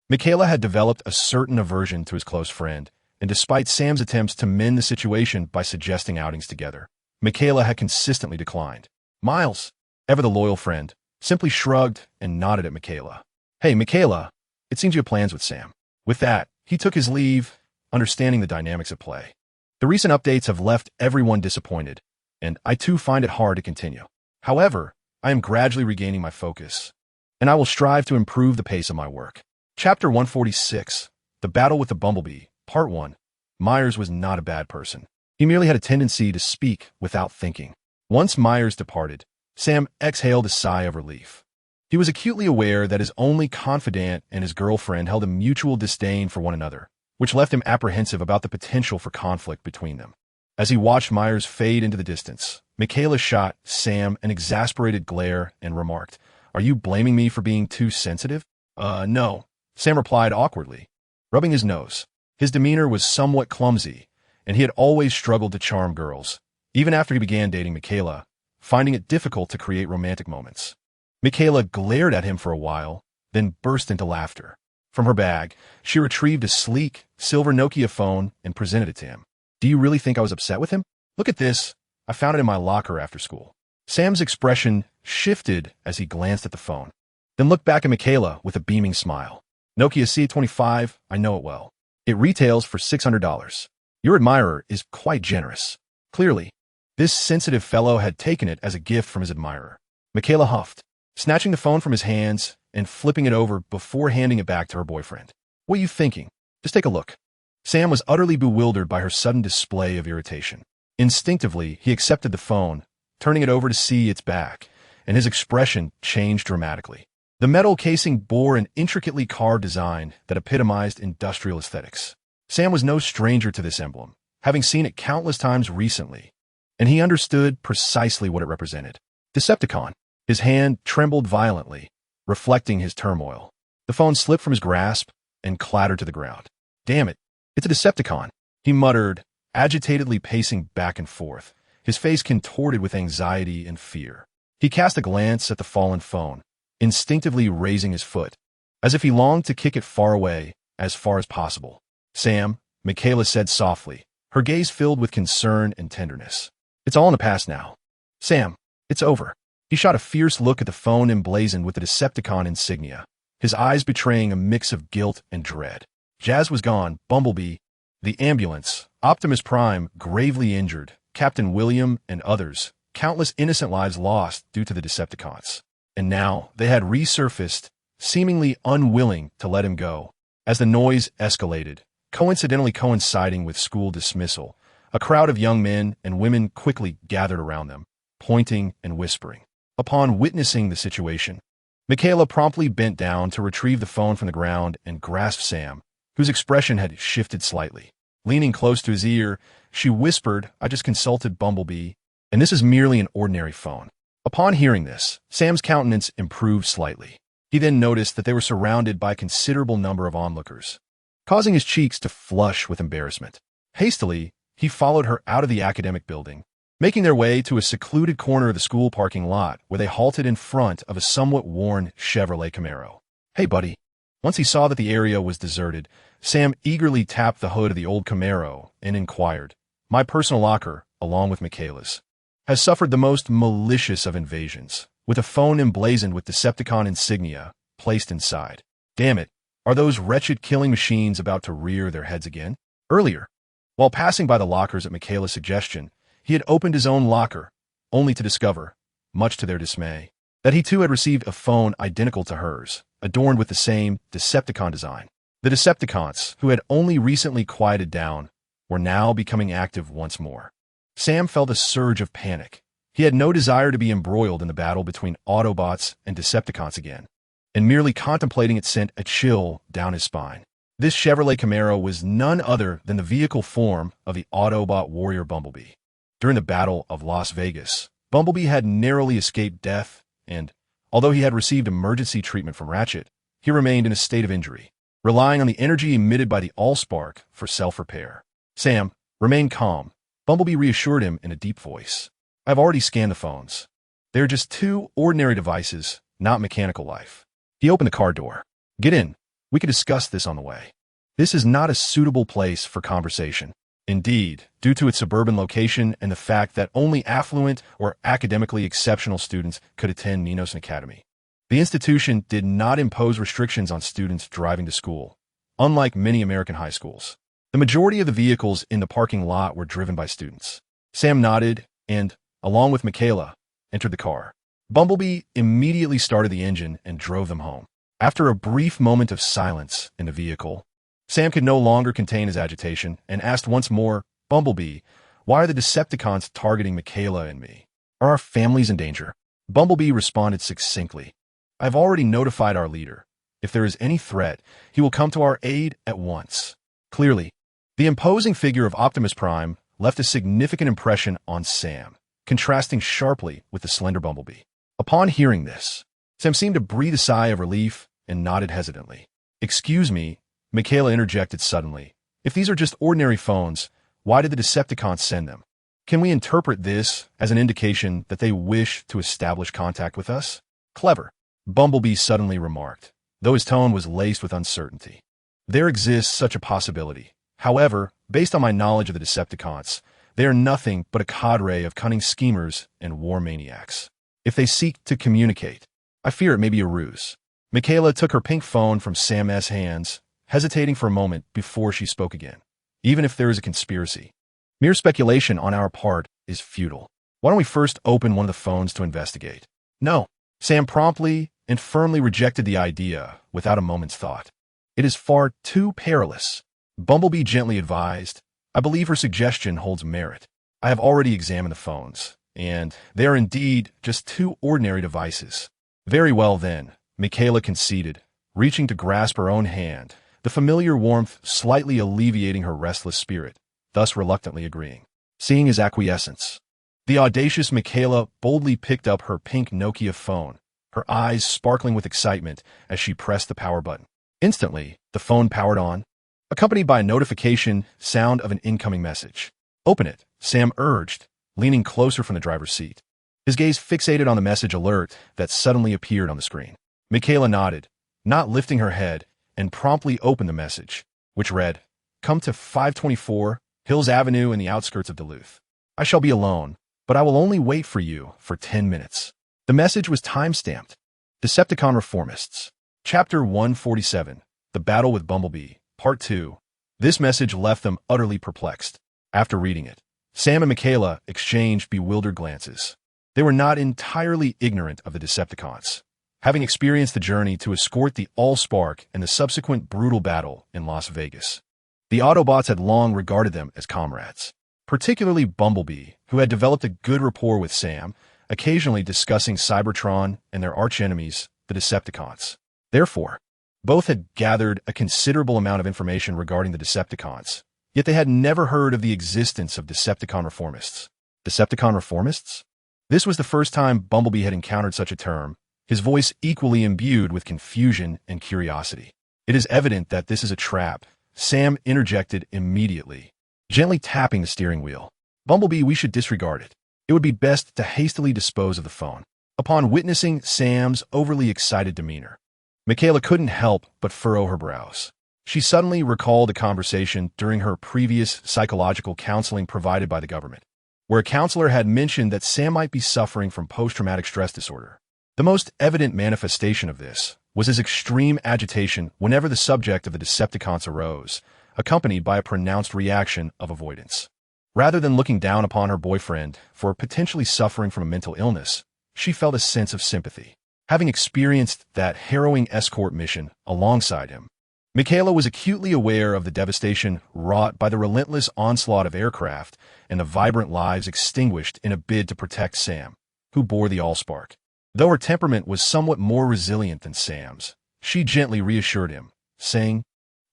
Michaela had developed a certain aversion to his close friend, and despite Sam's attempts to mend the situation by suggesting outings together, Michaela had consistently declined. Miles, ever the loyal friend, simply shrugged and nodded at Michaela. "Hey, Michaela, it seems you have plans with Sam." With that, he took his leave, understanding the dynamics at play. The recent updates have left everyone disappointed, and I too find it hard to continue. However, I am gradually regaining my focus, and I will strive to improve the pace of my work. Chapter 146, The Battle with the Bumblebee, Part 1. Myers was not a bad person. He merely had a tendency to speak without thinking. Once Myers departed, Sam exhaled a sigh of relief. He was acutely aware that his only confidant and his girlfriend held a mutual disdain for one another, which left him apprehensive about the potential for conflict between them. As he watched Myers fade into the distance, Michaela shot Sam an exasperated glare and remarked, "Are you blaming me for being too sensitive?" No, Sam replied awkwardly, rubbing his nose. His demeanor was somewhat clumsy, and he had always struggled to charm girls, even after he began dating Michaela, finding it difficult to create romantic moments. Michaela glared at him for a while, then burst into laughter. From her bag, she retrieved a sleek, silver Nokia phone and presented it to him. "Do you really think I was upset with him? Look at this. I found it in my locker after school." Sam's expression shifted as he glanced at the phone, then looked back at Michaela with a beaming smile. "Nokia C25, I know it well. It retails for $600. Your admirer is quite generous." Clearly, this sensitive fellow had taken it as a gift from his admirer. Michaela huffed, snatching the phone from his hands and flipping it over before handing it back to her boyfriend. "What are you thinking? Just take a look." Sam was utterly bewildered by her sudden display of irritation. Instinctively, he accepted the phone, turning it over to see its back, and his expression changed dramatically. The metal casing bore an intricately carved design that epitomized industrial aesthetics. Sam was no stranger to this emblem, having seen it countless times recently, and he understood precisely what it represented. Decepticon. His hand trembled violently, reflecting his turmoil. The phone slipped from his grasp and clattered to the ground. "Damn it, it's a Decepticon," he muttered, agitatedly pacing back and forth, his face contorted with anxiety and fear. He cast a glance at the fallen phone, instinctively raising his foot, as if he longed to kick it far away, as far as possible. "Sam," Michaela said softly, her gaze filled with concern and tenderness. "It's all in the past now. Sam, it's over." He shot a fierce look at the phone emblazoned with the Decepticon insignia, his eyes betraying a mix of guilt and dread. Jazz was gone, Bumblebee, the ambulance, Optimus Prime gravely injured, Captain William and others, countless innocent lives lost due to the Decepticons. And now they had resurfaced, seemingly unwilling to let him go. As the noise escalated, coincidentally coinciding with school dismissal, a crowd of young men and women quickly gathered around them, pointing and whispering. Upon witnessing the situation, Michaela promptly bent down to retrieve the phone from the ground and grasp Sam, whose expression had shifted slightly. Leaning close to his ear, she whispered, "I just consulted Bumblebee, and this is merely an ordinary phone." Upon hearing this, Sam's countenance improved slightly. He then noticed that they were surrounded by a considerable number of onlookers, causing his cheeks to flush with embarrassment. Hastily, he followed her out of the academic building, making their way to a secluded corner of the school parking lot where they halted in front of a somewhat worn Chevrolet Camaro. "Hey, buddy." Once he saw that the area was deserted, Sam eagerly tapped the hood of the old Camaro and inquired, "My personal locker, along with Michaela's, has suffered the most malicious of invasions, with a phone emblazoned with Decepticon insignia placed inside. Damn it, are those wretched killing machines about to rear their heads again?" Earlier, while passing by the lockers at Michaela's suggestion, he had opened his own locker, only to discover, much to their dismay, that he too had received a phone identical to hers, adorned with the same Decepticon design. The Decepticons, who had only recently quieted down, were now becoming active once more. Sam felt a surge of panic. He had no desire to be embroiled in the battle between Autobots and Decepticons again, and merely contemplating it sent a chill down his spine. This Chevrolet Camaro was none other than the vehicle form of the Autobot warrior Bumblebee. During the Battle of Las Vegas, Bumblebee had narrowly escaped death, and, although he had received emergency treatment from Ratchet, he remained in a state of injury, relying on the energy emitted by the Allspark for self-repair. "Sam, remain calm," Bumblebee reassured him in a deep voice. "I've already scanned the phones. They're just two ordinary devices, not mechanical life." He opened the car door. "Get in. We could discuss this on the way." This is not a suitable place for conversation. Indeed, due to its suburban location and the fact that only affluent or academically exceptional students could attend Minos Academy, the institution did not impose restrictions on students driving to school, unlike many American high schools. The majority of the vehicles in the parking lot were driven by students. Sam nodded and, along with Michaela, entered the car. Bumblebee immediately started the engine and drove them home. After a brief moment of silence in the vehicle, Sam could no longer contain his agitation and asked once more, "Bumblebee, why are the Decepticons targeting Michaela and me? Are our families in danger?" Bumblebee responded succinctly, "I've already notified our leader. If there is any threat, he will come to our aid at once." Clearly, the imposing figure of Optimus Prime left a significant impression on Sam, contrasting sharply with the slender Bumblebee. Upon hearing this, Sam seemed to breathe a sigh of relief and nodded hesitantly. "Excuse me," Michaela interjected suddenly. "If these are just ordinary phones, why did the Decepticons send them? Can we interpret this as an indication that they wish to establish contact with us?" "Clever," Bumblebee suddenly remarked, though his tone was laced with uncertainty. "There exists such a possibility. However, based on my knowledge of the Decepticons, they are nothing but a cadre of cunning schemers and war maniacs. If they seek to communicate, I fear it may be a ruse." Michaela took her pink phone from Sam's hands, hesitating for a moment before she spoke again. "Even if there is a conspiracy, mere speculation on our part is futile. Why don't we first open one of the phones to investigate?" "No." Sam promptly and firmly rejected the idea without a moment's thought. "It is far too perilous," Bumblebee gently advised. "I believe her suggestion holds merit. I have already examined the phones, and they are indeed just two ordinary devices." "Very well then," Michaela conceded, reaching to grasp her own hand, the familiar warmth slightly alleviating her restless spirit, thus reluctantly agreeing. Seeing his acquiescence, the audacious Michaela boldly picked up her pink Nokia phone, her eyes sparkling with excitement as she pressed the power button. Instantly, the phone powered on, accompanied by a notification sound of an incoming message. "Open it," Sam urged, leaning closer from the driver's seat. His gaze fixated on the message alert that suddenly appeared on the screen. Michaela nodded, not lifting her head, and promptly opened the message, which read, "Come to 524 Hills Avenue in the outskirts of Duluth. I shall be alone, but I will only wait for you for 10 minutes. The message was time-stamped. Decepticon Reformists. Chapter 147, The Battle with Bumblebee, Part 2. This message left them utterly perplexed. After reading it, Sam and Michaela exchanged bewildered glances. They were not entirely ignorant of the Decepticons, having experienced the journey to escort the Allspark and the subsequent brutal battle in Las Vegas. The Autobots had long regarded them as comrades, particularly Bumblebee, who had developed a good rapport with Sam, occasionally discussing Cybertron and their archenemies, the Decepticons. Therefore, both had gathered a considerable amount of information regarding the Decepticons, yet they had never heard of the existence of Decepticon Reformists. Decepticon Reformists? This was the first time Bumblebee had encountered such a term, his voice equally imbued with confusion and curiosity. "It is evident that this is a trap," Sam interjected immediately, gently tapping the steering wheel. "Bumblebee, we should disregard it. it would be best to hastily dispose of the phone. Upon witnessing Sam's overly excited demeanor, Michaela couldn't help but furrow her brows. She suddenly recalled a conversation during her previous psychological counseling provided by the government, where a counselor had mentioned that Sam might be suffering from post-traumatic stress disorder. The most evident manifestation of this was his extreme agitation whenever the subject of the Decepticons arose, accompanied by a pronounced reaction of avoidance. Rather than looking down upon her boyfriend for potentially suffering from a mental illness, she felt a sense of sympathy. Having experienced that harrowing escort mission alongside him, Michaela was acutely aware of the devastation wrought by the relentless onslaught of aircraft and the vibrant lives extinguished in a bid to protect Sam, who bore the Allspark. Though her temperament was somewhat more resilient than Sam's, she gently reassured him, saying,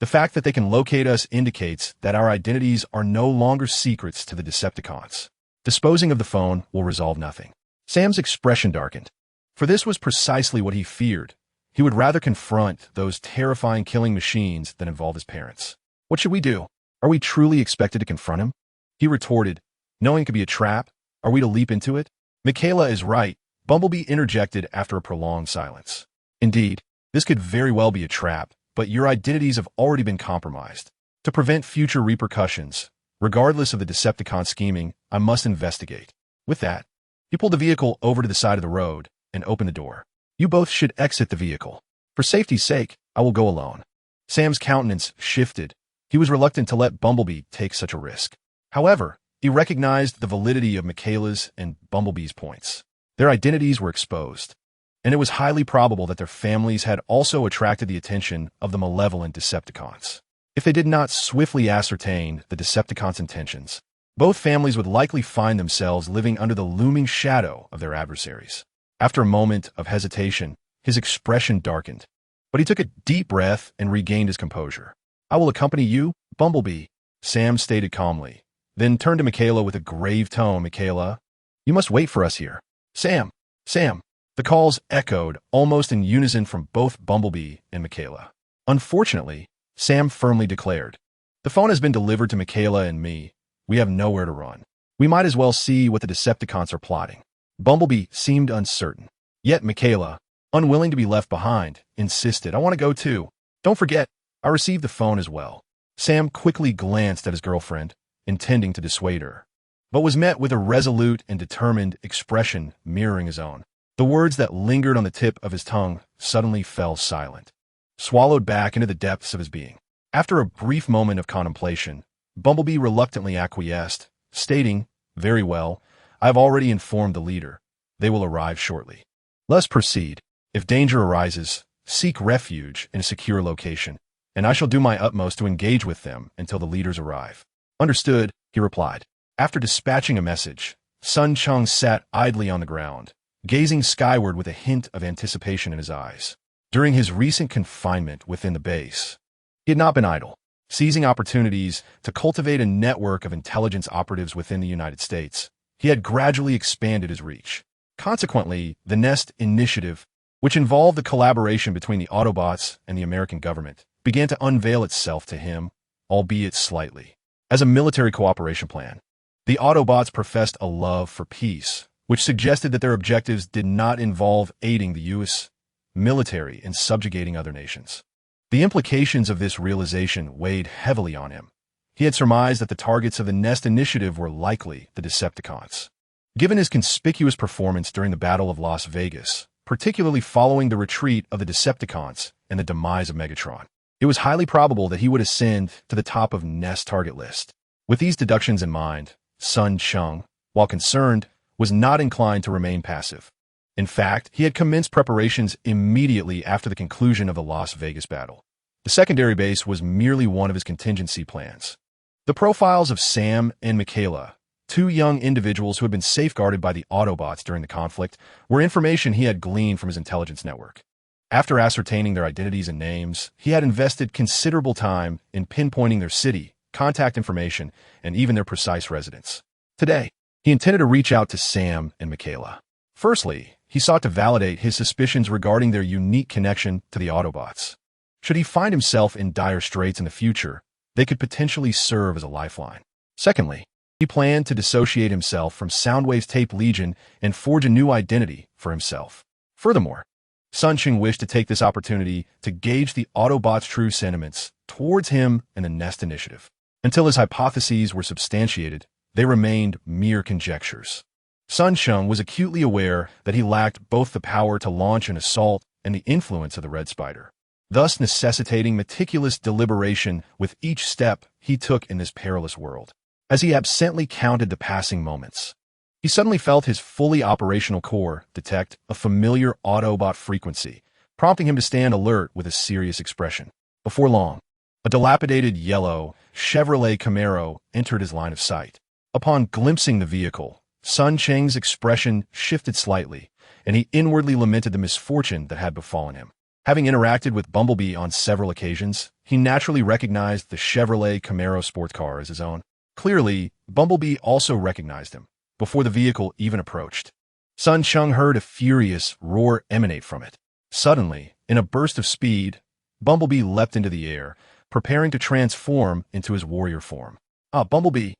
"The fact that they can locate us indicates that our identities are no longer secrets to the Decepticons. Disposing of the phone will resolve nothing." Sam's expression darkened, for this was precisely what he feared. He would rather confront those terrifying killing machines than involve his parents. "What should we do? Are we truly expected to confront him?" he retorted, knowing it could be a trap. "Are we to leap into it?" "Michaela is right," Bumblebee interjected after a prolonged silence. "Indeed, this could very well be a trap, but your identities have already been compromised. To prevent future repercussions, regardless of the Decepticon scheming, I must investigate." With that, he pulled the vehicle over to the side of the road and opened the door. "You both should exit the vehicle. For safety's sake, I will go alone." Sam's countenance shifted. He was reluctant to let Bumblebee take such a risk. However, he recognized the validity of Michaela's and Bumblebee's points. Their identities were exposed, and it was highly probable that their families had also attracted the attention of the malevolent Decepticons. If they did not swiftly ascertain the Decepticons' intentions, both families would likely find themselves living under the looming shadow of their adversaries. After a moment of hesitation, his expression darkened, but he took a deep breath and regained his composure. "I will accompany you, Bumblebee," Sam stated calmly, then turned to Michaela with a grave tone. "Michaela, you must wait for us here." "Sam! Sam!" The calls echoed almost in unison from both Bumblebee and Michaela. "Unfortunately," Sam firmly declared, "the phone has been delivered to Michaela and me. We have nowhere to run. We might as well see what the Decepticons are plotting." Bumblebee seemed uncertain. Yet Michaela, unwilling to be left behind, insisted, "I want to go too. Don't forget, I received the phone as well." Sam quickly glanced at his girlfriend, intending to dissuade her, but was met with a resolute and determined expression mirroring his own. The words that lingered on the tip of his tongue suddenly fell silent, swallowed back into the depths of his being. After a brief moment of contemplation, Bumblebee reluctantly acquiesced, stating, "Very well, I have already informed the leader. They will arrive shortly. Let's proceed. If danger arises, seek refuge in a secure location, and I shall do my utmost to engage with them until the leaders arrive." "Understood," he replied. After dispatching a message, Cheng sat idly on the ground, gazing skyward with a hint of anticipation in his eyes. During his recent confinement within the base, he had not been idle, seizing opportunities to cultivate a network of intelligence operatives within the United States. He had gradually expanded his reach. Consequently, the Nest initiative, which involved the collaboration between the Autobots and the American government, began to unveil itself to him, albeit slightly, as a military cooperation plan. The Autobots professed a love for peace, which suggested that their objectives did not involve aiding the U.S. military in subjugating other nations. The implications of this realization weighed heavily on him. He had surmised that the targets of the Nest initiative were likely the Decepticons. Given his conspicuous performance during the Battle of Las Vegas, particularly following the retreat of the Decepticons and the demise of Megatron, it was highly probable that he would ascend to the top of Nest's target list. With these deductions in mind, Cheng, while concerned, was not inclined to remain passive. In fact, he had commenced preparations immediately after the conclusion of the Las Vegas battle. The secondary base was merely one of his contingency plans. The profiles of Sam and Michaela, two young individuals who had been safeguarded by the Autobots during the conflict, were information he had gleaned from his intelligence network. After ascertaining their identities and names, he had invested considerable time in pinpointing their city, contact information, and even their precise residence. Today, he intended to reach out to Sam and Michaela. Firstly, he sought to validate his suspicions regarding their unique connection to the Autobots. Should he find himself in dire straits in the future, they could potentially serve as a lifeline. Secondly, he He planned to dissociate himself from Soundwave's Tape Legion and forge a new identity for himself. Furthermore, Cheng wished to take this opportunity to gauge the Autobots' true sentiments towards him and the Nest Initiative. Until his hypotheses were substantiated, they remained mere conjectures. Cheng was acutely aware that he lacked both the power to launch an assault and the influence of the Red Spider, thus necessitating meticulous deliberation with each step he took in this perilous world. As he absently counted the passing moments, he suddenly felt his fully operational core detect a familiar Autobot frequency, prompting him to stand alert with a serious expression. Before long, a dilapidated yellow Chevrolet Camaro entered his line of sight. Upon glimpsing the vehicle, Cheng's expression shifted slightly, and he inwardly lamented the misfortune that had befallen him. Having interacted with Bumblebee on several occasions, he naturally recognized the Chevrolet Camaro sports car as his own. Clearly, Bumblebee also recognized him before the vehicle even approached. Cheng heard a furious roar emanate from it. Suddenly, in a burst of speed, Bumblebee leapt into the air, preparing to transform into his warrior form. Bumblebee!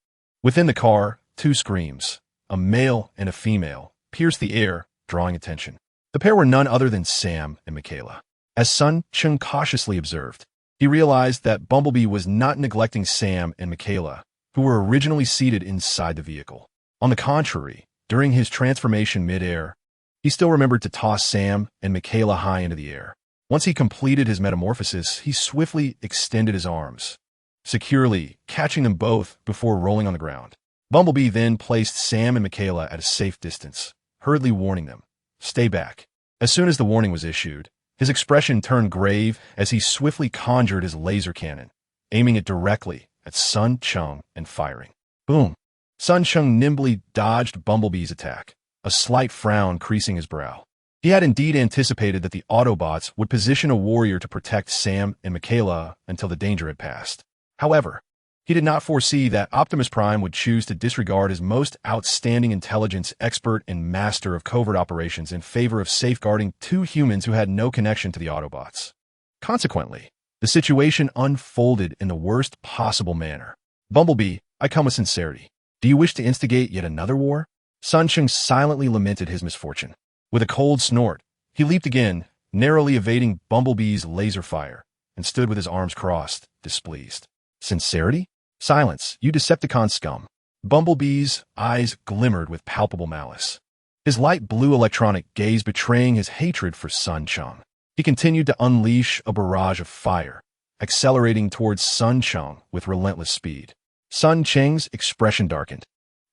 Within the car, two screams, a male and a female, pierced the air, drawing attention. The pair were none other than Sam and Michaela. As Cheng cautiously observed, he realized that Bumblebee was not neglecting Sam and Michaela, who were originally seated inside the vehicle. On the contrary, during his transformation mid-air, he still remembered to toss Sam and Michaela high into the air. Once he completed his metamorphosis, he swiftly extended his arms, securely catching them both before rolling on the ground. Bumblebee then placed Sam and Michaela at a safe distance, hurriedly warning them, "Stay back." As soon as the warning was issued, his expression turned grave as he swiftly conjured his laser cannon, aiming it directly at Cheng and firing. Boom! Cheng nimbly dodged Bumblebee's attack, a slight frown creasing his brow. He had indeed anticipated that the Autobots would position a warrior to protect Sam and Michaela until the danger had passed. However, he did not foresee that Optimus Prime would choose to disregard his most outstanding intelligence expert and master of covert operations in favor of safeguarding two humans who had no connection to the Autobots. Consequently, the situation unfolded in the worst possible manner. "Bumblebee, I come with sincerity. Do you wish to instigate yet another war?" Cheng silently lamented his misfortune. With a cold snort, he leaped again, narrowly evading Bumblebee's laser fire, and stood with his arms crossed, displeased. "Sincerity? Silence, you Decepticon scum." Bumblebee's eyes glimmered with palpable malice, his light blue electronic gaze betraying his hatred for Cheng. He continued to unleash a barrage of fire, accelerating towards Cheng with relentless speed. Cheng's expression darkened.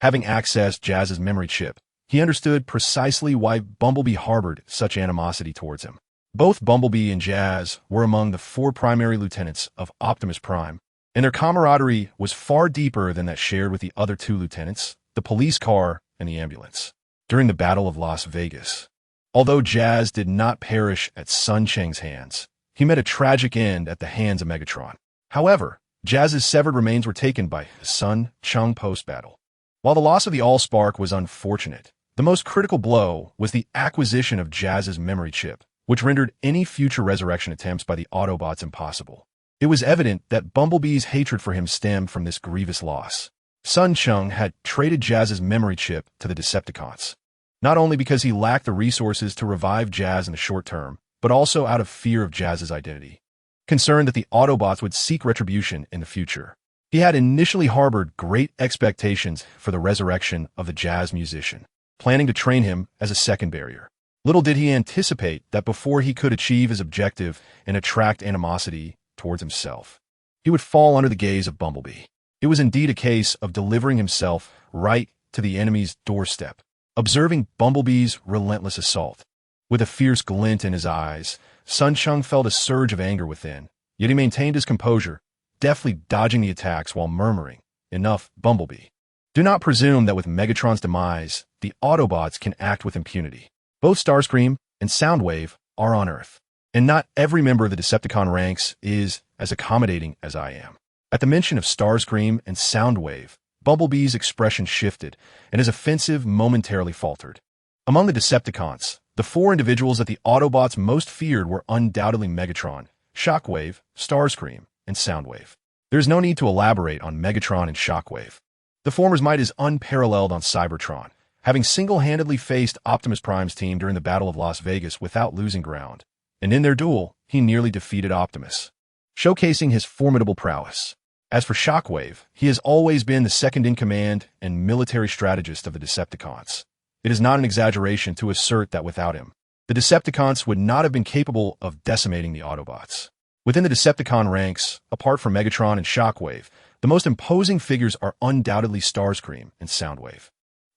Having accessed Jazz's memory chip, he understood precisely why Bumblebee harbored such animosity towards him. Both Bumblebee and Jazz were among the 4 primary lieutenants of Optimus Prime, and their camaraderie was far deeper than that shared with the other 2 lieutenants, the police car and the ambulance. During the Battle of Las Vegas, although Jazz did not perish at Cheng's hands, he met a tragic end at the hands of Megatron. However, Jazz's severed remains were taken by Cheng post-battle. While the loss of the Allspark was unfortunate, the most critical blow was the acquisition of Jazz's memory chip, which rendered any future resurrection attempts by the Autobots impossible. It was evident that Bumblebee's hatred for him stemmed from this grievous loss. Cheng had traded Jazz's memory chip to the Decepticons, not only because he lacked the resources to revive Jazz in the short term, but also out of fear of Jazz's identity. Concerned that the Autobots would seek retribution in the future, he had initially harbored great expectations for the resurrection of the jazz musician, planning to train him as a second barrier. Little did he anticipate that before he could achieve his objective and attract animosity towards himself, he would fall under the gaze of Bumblebee. It was indeed a case of delivering himself right to the enemy's doorstep. Observing Bumblebee's relentless assault, with a fierce glint in his eyes, Cheng felt a surge of anger within, yet he maintained his composure, deftly dodging the attacks while murmuring, "Enough, Bumblebee. Do not presume that with Megatron's demise, the Autobots can act with impunity. Both Starscream and Soundwave are on Earth, and not every member of the Decepticon ranks is as accommodating as I am." At the mention of Starscream and Soundwave, Bumblebee's expression shifted, and his offensive momentarily faltered. Among the Decepticons, the 4 individuals that the Autobots most feared were undoubtedly Megatron, Shockwave, Starscream, and Soundwave. There is no need to elaborate on Megatron and Shockwave. The former's might is unparalleled on Cybertron, having single-handedly faced Optimus Prime's team during the Battle of Las Vegas without losing ground, and in their duel, he nearly defeated Optimus, showcasing his formidable prowess. As for Shockwave, he has always been the second-in-command and military strategist of the Decepticons. It is not an exaggeration to assert that without him, the Decepticons would not have been capable of decimating the Autobots. Within the Decepticon ranks, apart from Megatron and Shockwave, the most imposing figures are undoubtedly Starscream and Soundwave.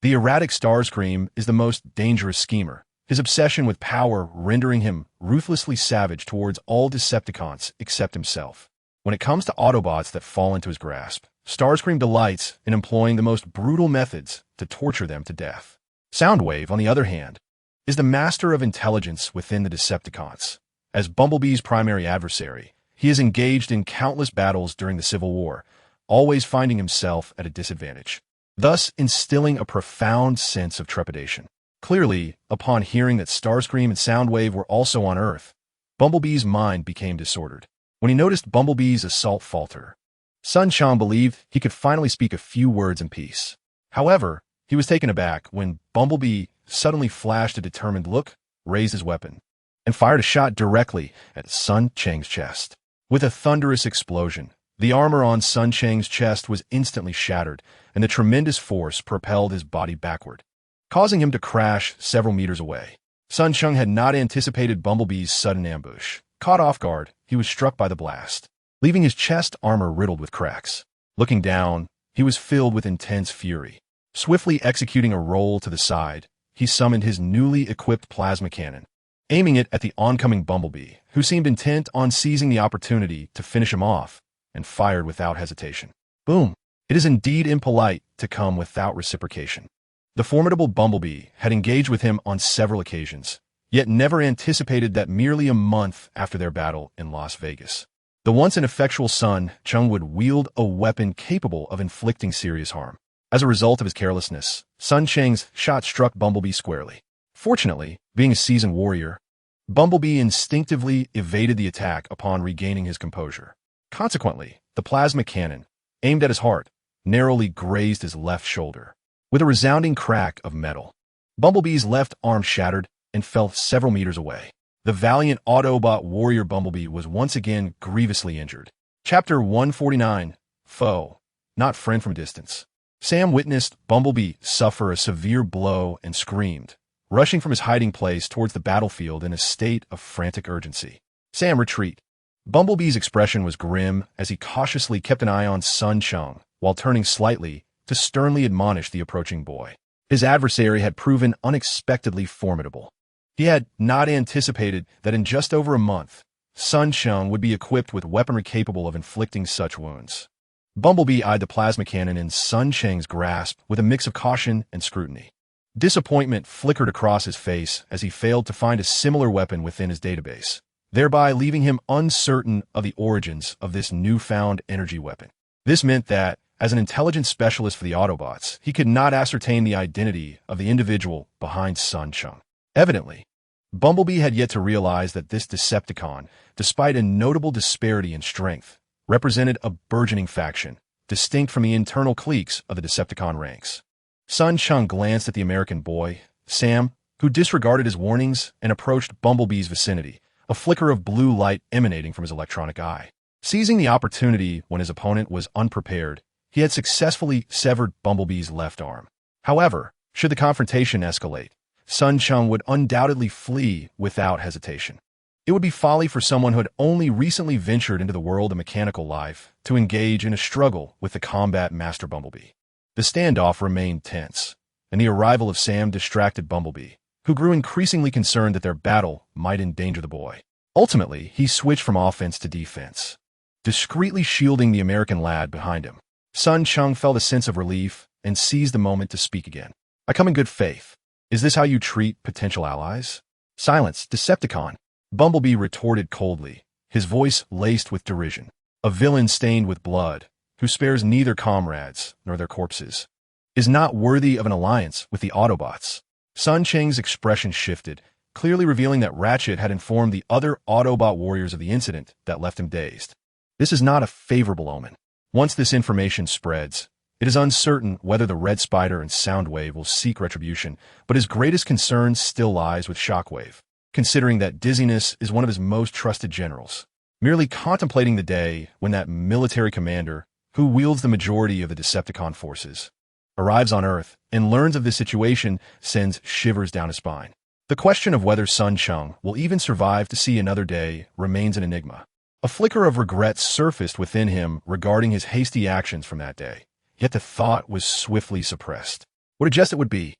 The erratic Starscream is the most dangerous schemer, his obsession with power rendering him ruthlessly savage towards all Decepticons except himself. When it comes to Autobots that fall into his grasp, Starscream delights in employing the most brutal methods to torture them to death. Soundwave, on the other hand, is the master of intelligence within the Decepticons. As Bumblebee's primary adversary, he is engaged in countless battles during the Civil War, always finding himself at a disadvantage, thus instilling a profound sense of trepidation. Clearly, upon hearing that Starscream and Soundwave were also on Earth, Bumblebee's mind became disordered. When he noticed Bumblebee's assault falter, Sun Cheng believed he could finally speak a few words in peace. However, he was taken aback when Bumblebee suddenly flashed a determined look, raised his weapon, and fired a shot directly at Sun Cheng's chest. With a thunderous explosion, the armor on Sun Cheng's chest was instantly shattered, and the tremendous force propelled his body backward, causing him to crash several meters away. Sun Cheng had not anticipated Bumblebee's sudden ambush. Caught off guard, he was struck by the blast, leaving his chest armor riddled with cracks. Looking down, he was filled with intense fury. Swiftly executing a roll to the side, he summoned his newly equipped plasma cannon, aiming it at the oncoming Bumblebee, who seemed intent on seizing the opportunity to finish him off, and fired without hesitation. Boom! It is indeed impolite to come without reciprocation. The formidable Bumblebee had engaged with him on several occasions, yet never anticipated that merely a month after their battle in Las Vegas, the once ineffectual Sun Cheng would wield a weapon capable of inflicting serious harm. As a result of his carelessness, Sun Cheng's shot struck Bumblebee squarely. Fortunately, being a seasoned warrior, Bumblebee instinctively evaded the attack upon regaining his composure. Consequently, the plasma cannon, aimed at his heart, narrowly grazed his left shoulder. With a resounding crack of metal, Bumblebee's left arm shattered and fell several meters away. The valiant Autobot warrior Bumblebee was once again grievously injured. Chapter 149, Foe, Not Friend from Distance. Sam witnessed Bumblebee suffer a severe blow and screamed, rushing from his hiding place towards the battlefield in a state of frantic urgency. Sam, retreat. Bumblebee's expression was grim as he cautiously kept an eye on Sun Cheng while turning slightly to sternly admonish the approaching boy. His adversary had proven unexpectedly formidable. He had not anticipated that in just over a month, Sun Cheng would be equipped with weaponry capable of inflicting such wounds. Bumblebee eyed the plasma cannon in Sun Cheng's grasp with a mix of caution and scrutiny. Disappointment flickered across his face as he failed to find a similar weapon within his database, thereby leaving him uncertain of the origins of this newfound energy weapon. This meant that, as an intelligence specialist for the Autobots, he could not ascertain the identity of the individual behind Sun Cheng. Evidently, Bumblebee had yet to realize that this Decepticon, despite a notable disparity in strength, represented a burgeoning faction, distinct from the internal cliques of the Decepticon ranks. Sun Cheng glanced at the American boy, Sam, who disregarded his warnings and approached Bumblebee's vicinity, a flicker of blue light emanating from his electronic eye. Seizing the opportunity when his opponent was unprepared, he had successfully severed Bumblebee's left arm. However, should the confrontation escalate, Sun Cheng would undoubtedly flee without hesitation. It would be folly for someone who had only recently ventured into the world of mechanical life to engage in a struggle with the combat master Bumblebee. The standoff remained tense, and the arrival of Sam distracted Bumblebee, who grew increasingly concerned that their battle might endanger the boy. Ultimately, he switched from offense to defense, discreetly shielding the American lad behind him. Sun Cheng felt a sense of relief and seized the moment to speak again. I come in good faith. Is this how you treat potential allies? Silence, Decepticon. Bumblebee retorted coldly, his voice laced with derision. A villain stained with blood, who spares neither comrades nor their corpses, is not worthy of an alliance with the Autobots. Sun Cheng's expression shifted, clearly revealing that Ratchet had informed the other Autobot warriors of the incident that left him dazed. This is not a favorable omen. Once this information spreads, It is uncertain whether the Red Spider and Soundwave will seek retribution, but his greatest concern still lies with Shockwave, considering that Dizziness is one of his most trusted generals. Merely contemplating the day when that military commander, who wields the majority of the Decepticon forces, arrives on Earth and learns of this situation sends shivers down his spine. The question of whether Sun Cheng will even survive to see another day remains an enigma. A flicker of regret surfaced within him regarding his hasty actions from that day, yet the thought was swiftly suppressed. What a jest it would be!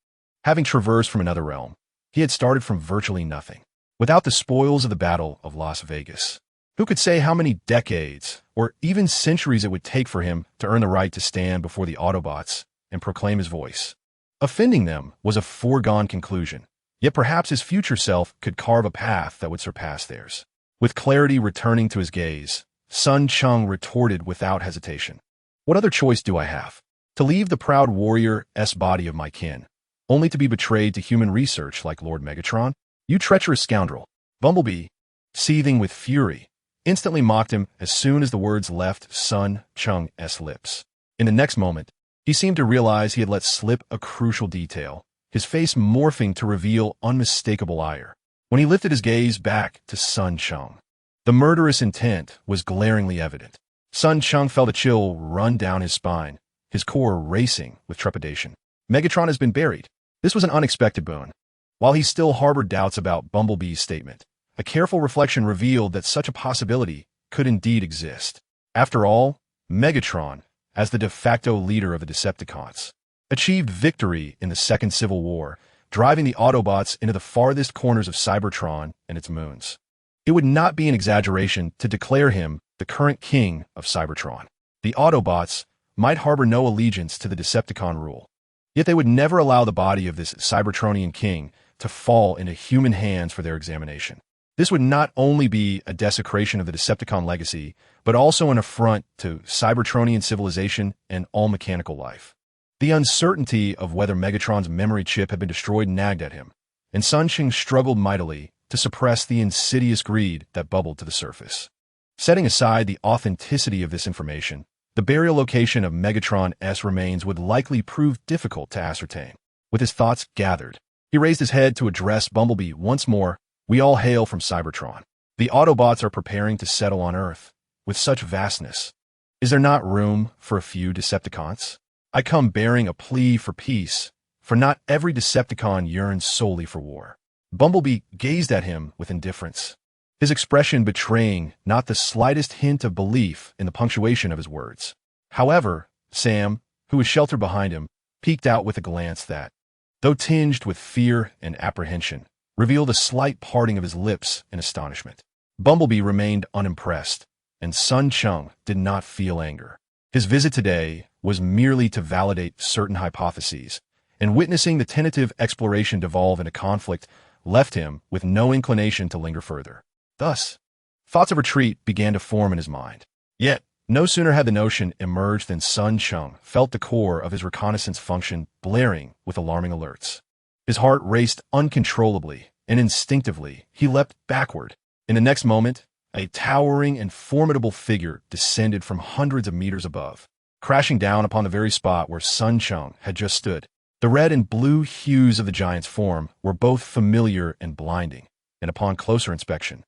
Having traversed from another realm, he had started from virtually nothing, without the spoils of the Battle of Las Vegas. Who could say how many decades, or even centuries it would take for him to earn the right to stand before the Autobots and proclaim his voice? Offending them was a foregone conclusion, yet perhaps his future self could carve a path that would surpass theirs. With clarity returning to his gaze, Sun Cheng retorted without hesitation. What other choice do I have? To leave the proud warrior's body of my kin, only to be betrayed to human research like Lord Megatron? You treacherous scoundrel! Bumblebee, seething with fury, instantly mocked him as soon as the words left Sun Cheng's lips. In the next moment, he seemed to realize he had let slip a crucial detail, his face morphing to reveal unmistakable ire. When he lifted his gaze back to Sun Cheng, the murderous intent was glaringly evident. Sun Cheng felt a chill run down his spine, his core racing with trepidation. Megatron has been buried. This was an unexpected boon. While he still harbored doubts about Bumblebee's statement, a careful reflection revealed that such a possibility could indeed exist. After all, Megatron, as the de facto leader of the Decepticons, achieved victory in the Second Civil War, driving the Autobots into the farthest corners of Cybertron and its moons. It would not be an exaggeration to declare him the current king of Cybertron. The Autobots might harbor no allegiance to the Decepticon rule, yet they would never allow the body of this Cybertronian king to fall into human hands for their examination. This would not only be a desecration of the Decepticon legacy, but also an affront to Cybertronian civilization and all mechanical life. The uncertainty of whether Megatron's memory chip had been destroyed nagged at him, and Sun Cheng struggled mightily to suppress the insidious greed that bubbled to the surface. Setting aside the authenticity of this information, the burial location of Megatron's remains would likely prove difficult to ascertain. With his thoughts gathered, he raised his head to address Bumblebee once more. We all hail from Cybertron. The Autobots are preparing to settle on Earth. With such vastness, is there not room for a few Decepticons? I come bearing a plea for peace, for not every Decepticon yearns solely for war. Bumblebee gazed at him with indifference, his expression betraying not the slightest hint of belief in the punctuation of his words. However, Sam, who was sheltered behind him, peeked out with a glance that, though tinged with fear and apprehension, revealed a slight parting of his lips in astonishment. Bumblebee remained unimpressed, and Sun Cheng did not feel anger. His visit today was merely to validate certain hypotheses, and witnessing the tentative exploration devolve into conflict left him with no inclination to linger further. Thus, thoughts of retreat began to form in his mind. Yet, no sooner had the notion emerged than Sun Cheng felt the core of his reconnaissance function blaring with alarming alerts. His heart raced uncontrollably, and instinctively, he leapt backward. In the next moment, a towering and formidable figure descended from hundreds of meters above, crashing down upon the very spot where Sun Cheng had just stood. The red and blue hues of the giant's form were both familiar and blinding, and upon closer inspection,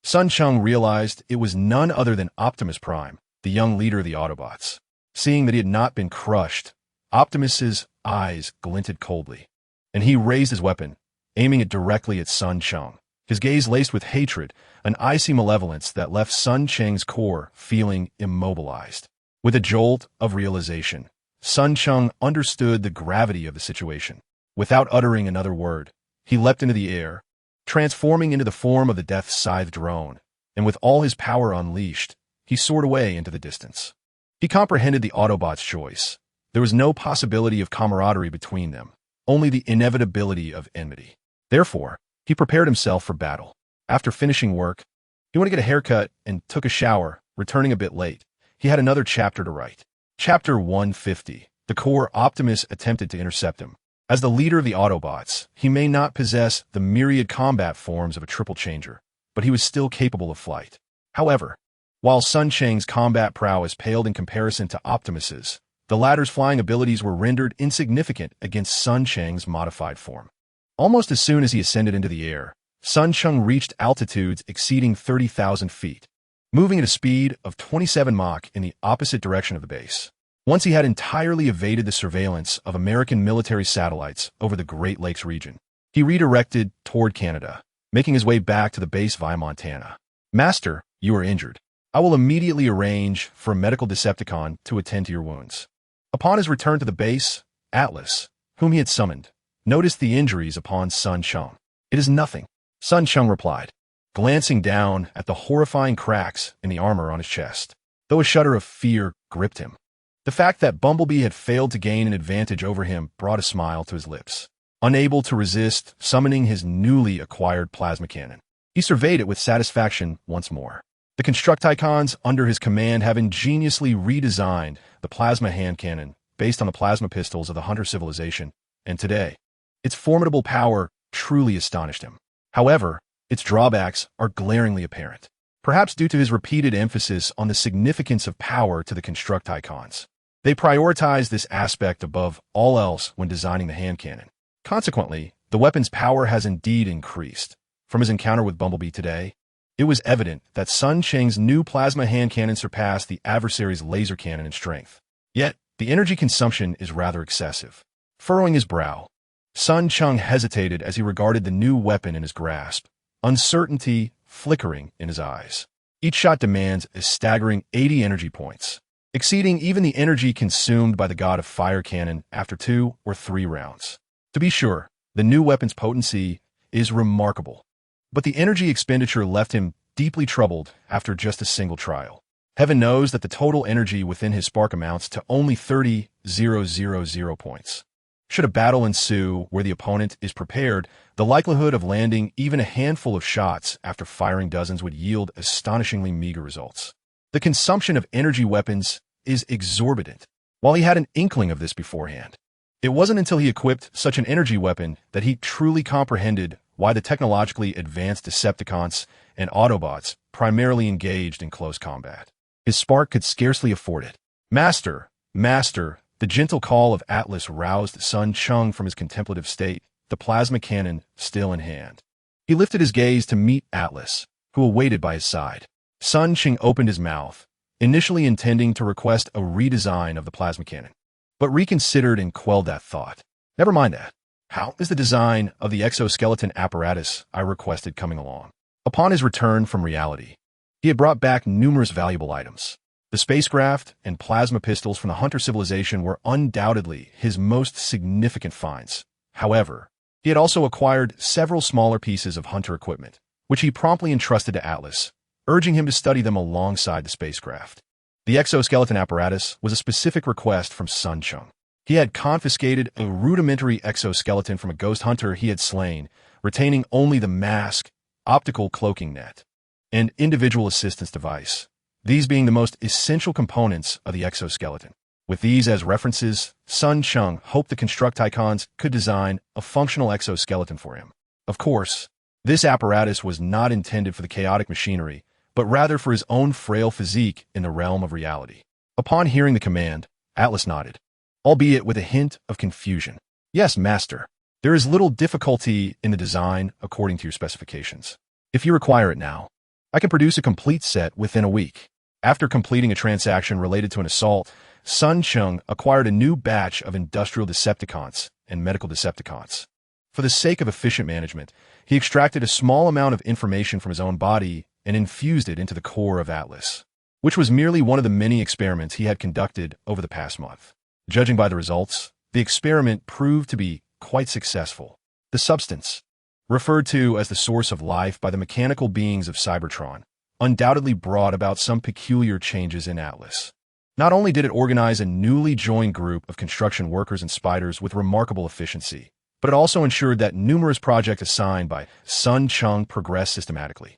Sun Cheng realized it was none other than Optimus Prime, the young leader of the Autobots. Seeing that he had not been crushed, Optimus's eyes glinted coldly, and he raised his weapon, aiming it directly at Sun Cheng. His gaze laced with hatred, an icy malevolence that left Sun Cheng's core feeling immobilized. With a jolt of realization, Sun Cheng understood the gravity of the situation. Without uttering another word, he leapt into the air, transforming into the form of the Death Scythe drone, and with all his power unleashed, he soared away into the distance. He comprehended the Autobots' choice. There was no possibility of camaraderie between them, only the inevitability of enmity. Therefore, he prepared himself for battle. After finishing work, he went to get a haircut and took a shower, returning a bit late. He had another chapter to write. Chapter 150. The Corps Optimus attempted to intercept him. As the leader of the Autobots, he may not possess the myriad combat forms of a triple changer, but he was still capable of flight. However, while Sun Cheng's combat prowess paled in comparison to Optimus's, The latter's flying abilities were rendered insignificant against Sun Cheng's modified form. Almost as soon as he ascended into the air, Sun Cheng reached altitudes exceeding 30,000 feet, moving at a speed of 27 Mach in the opposite direction of the base. Once he had entirely evaded the surveillance of American military satellites over the Great Lakes region, he redirected toward Canada, making his way back to the base via Montana. "Master, you are injured. I will immediately arrange for a medical Decepticon to attend to your wounds." Upon his return to the base, Atlas, whom he had summoned, noticed the injuries upon Sun Cheng. "It is nothing," Sun Cheng replied, glancing down at the horrifying cracks in the armor on his chest, though a shudder of fear gripped him. The fact that Bumblebee had failed to gain an advantage over him brought a smile to his lips. Unable to resist summoning his newly acquired plasma cannon, he surveyed it with satisfaction once more. The Constructicons under his command have ingeniously redesigned the plasma hand cannon based on the plasma pistols of the Hunter civilization, and today, its formidable power truly astonished him. However, its drawbacks are glaringly apparent, perhaps due to his repeated emphasis on the significance of power to the Constructicons. They prioritize this aspect above all else when designing the hand cannon. Consequently, the weapon's power has indeed increased. From his encounter with Bumblebee today, it was evident that Sun Cheng's new plasma hand cannon surpassed the adversary's laser cannon in strength. Yet, the energy consumption is rather excessive. Furrowing his brow, Sun Cheng hesitated as he regarded the new weapon in his grasp, uncertainty flickering in his eyes. Each shot demands a staggering 80 energy points, exceeding even the energy consumed by the god of fire cannon after 2 or 3 rounds. To be sure, the new weapon's potency is remarkable, but the energy expenditure left him deeply troubled after just a single trial. Heaven knows that the total energy within his spark amounts to only 30,000 points. Should a battle ensue where the opponent is prepared, the likelihood of landing even a handful of shots after firing dozens would yield astonishingly meager results. The consumption of energy weapons is exorbitant. While he had an inkling of this beforehand, it wasn't until he equipped such an energy weapon that he truly comprehended why the technologically advanced Decepticons and Autobots primarily engaged in close combat. His spark could scarcely afford it. "Master, Master," the gentle call of Atlas roused Sun Cheng from his contemplative state, the plasma cannon still in hand. He lifted his gaze to meet Atlas, who awaited by his side. Sun Cheng opened his mouth, initially intending to request a redesign of the plasma cannon, but reconsidered and quelled that thought. "Never mind that. How is the design of the exoskeleton apparatus I requested coming along?" Upon his return from reality, he had brought back numerous valuable items. The spacecraft and plasma pistols from the Hunter civilization were undoubtedly his most significant finds. However, he had also acquired several smaller pieces of Hunter equipment, which he promptly entrusted to Atlas, urging him to study them alongside the spacecraft. The exoskeleton apparatus was a specific request from Sun Cheng. He had confiscated a rudimentary exoskeleton from a ghost hunter he had slain, retaining only the mask, optical cloaking net, and individual assistance device, these being the most essential components of the exoskeleton. With these as references, Sun Cheng hoped the Constructicons could design a functional exoskeleton for him. Of course, this apparatus was not intended for the chaotic machinery, but rather for his own frail physique in the realm of reality. Upon hearing the command, Atlas nodded, albeit with a hint of confusion. "Yes, Master. There is little difficulty in the design according to your specifications. If you require it now, I can produce a complete set within a week." After completing a transaction related to an assault, Sun Cheng acquired a new batch of industrial Decepticons and medical Decepticons. For the sake of efficient management, he extracted a small amount of information from his own body and infused it into the core of Atlas, which was merely one of the many experiments he had conducted over the past month. Judging by the results, the experiment proved to be quite successful. The substance, referred to as the source of life by the mechanical beings of Cybertron, undoubtedly brought about some peculiar changes in Atlas. Not only did it organize a newly joined group of construction workers and spiders with remarkable efficiency, but it also ensured that numerous projects assigned by Sun Cheng progressed systematically.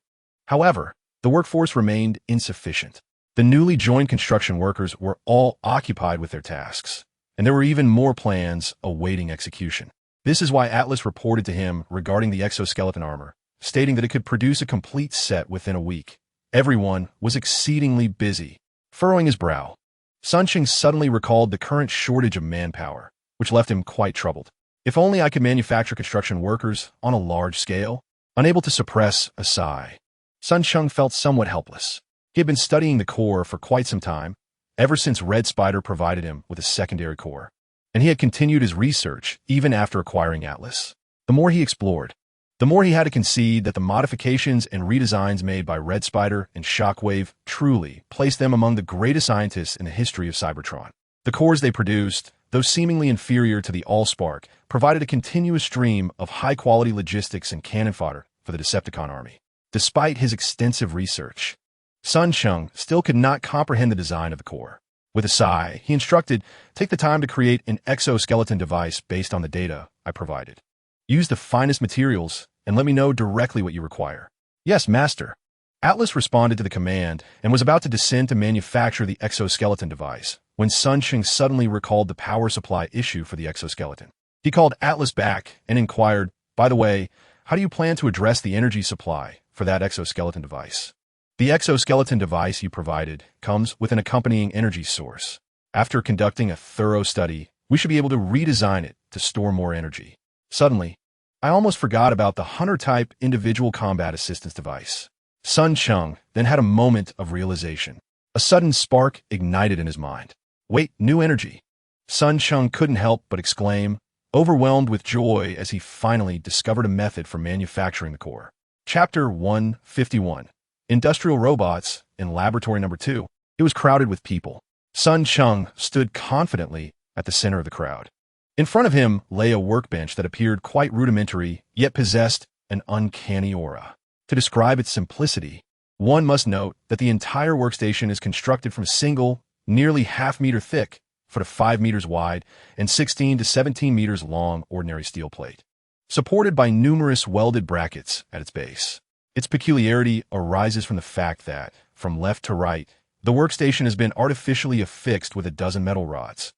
However, the workforce remained insufficient. The newly joined construction workers were all occupied with their tasks, and there were even more plans awaiting execution. This is why Atlas reported to him regarding the exoskeleton armor, stating that it could produce a complete set within a week. Everyone was exceedingly busy. Furrowing his brow, Sun Cheng suddenly recalled the current shortage of manpower, which left him quite troubled. If only I could manufacture construction workers on a large scale. Unable to suppress a sigh, Sun Cheng felt somewhat helpless. He had been studying the core for quite some time, ever since Red Spider provided him with a secondary core, and he had continued his research even after acquiring Atlas. The more he explored, the more he had to concede that the modifications and redesigns made by Red Spider and Shockwave truly placed them among the greatest scientists in the history of Cybertron. The cores they produced, though seemingly inferior to the Allspark, provided a continuous stream of high-quality logistics and cannon fodder for the Decepticon army. Despite his extensive research, Sun Cheng still could not comprehend the design of the core. With a sigh, he instructed, "Take the time to create an exoskeleton device based on the data I provided. Use the finest materials and let me know directly what you require." "Yes, Master." Atlas responded to the command and was about to descend to manufacture the exoskeleton device when Sun Cheng suddenly recalled the power supply issue for the exoskeleton. He called Atlas back and inquired, "By the way, how do you plan to address the energy supply for that exoskeleton device?" "The exoskeleton device you provided comes with an accompanying energy source. After conducting a thorough study, we should be able to redesign it to store more energy." Suddenly, I almost forgot about the Hunter-type individual combat assistance device. Sun Cheng then had a moment of realization. A sudden spark ignited in his mind. "Wait, new energy!" Sun Cheng couldn't help but exclaim, overwhelmed with joy as he finally discovered a method for manufacturing the core. Chapter 151. Industrial Robots in Laboratory Number 2. It was crowded with people. Sun Cheng stood confidently at the center of the crowd. In front of him lay a workbench that appeared quite rudimentary, yet possessed an uncanny aura. To describe its simplicity, one must note that the entire workstation is constructed from single, nearly half-meter thick, foot of 5 meters wide, and 16 to 17 meters long ordinary steel plate, supported by numerous welded brackets at its base. Its peculiarity arises from the fact that, from left to right, the workstation has been artificially affixed with a dozen metal rods,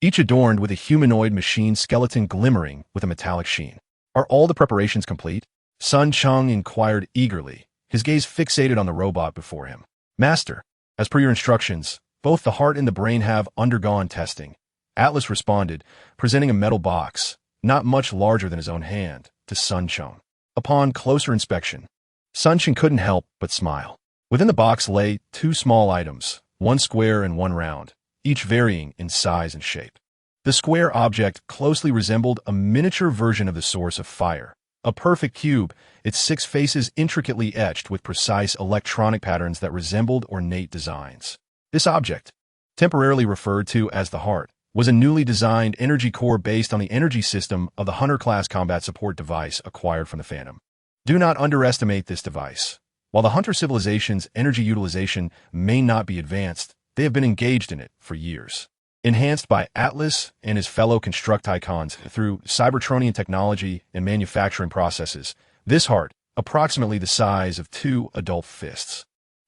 each adorned with a humanoid machine skeleton glimmering with a metallic sheen. "Are all the preparations complete?" Sun Cheng inquired eagerly, his gaze fixated on the robot before him. "Master, as per your instructions, both the heart and the brain have undergone testing," Atlas responded, presenting a metal box, not much larger than his own hand, to Sun Cheng. Upon closer inspection, Sun Cheng couldn't help but smile. Within the box lay 2 small items, one square and one round, each varying in size and shape. The square object closely resembled a miniature version of the source of fire, a perfect cube, its 6 faces intricately etched with precise electronic patterns that resembled ornate designs. This object, temporarily referred to as the heart, was a newly designed energy core based on the energy system of the Hunter-class combat support device acquired from the Phantom. Do not underestimate this device. While the Hunter civilization's energy utilization may not be advanced, they have been engaged in it for years. Enhanced by Atlas and his fellow Constructicons through Cybertronian technology and manufacturing processes, this heart, approximately the size of 2 adult fists,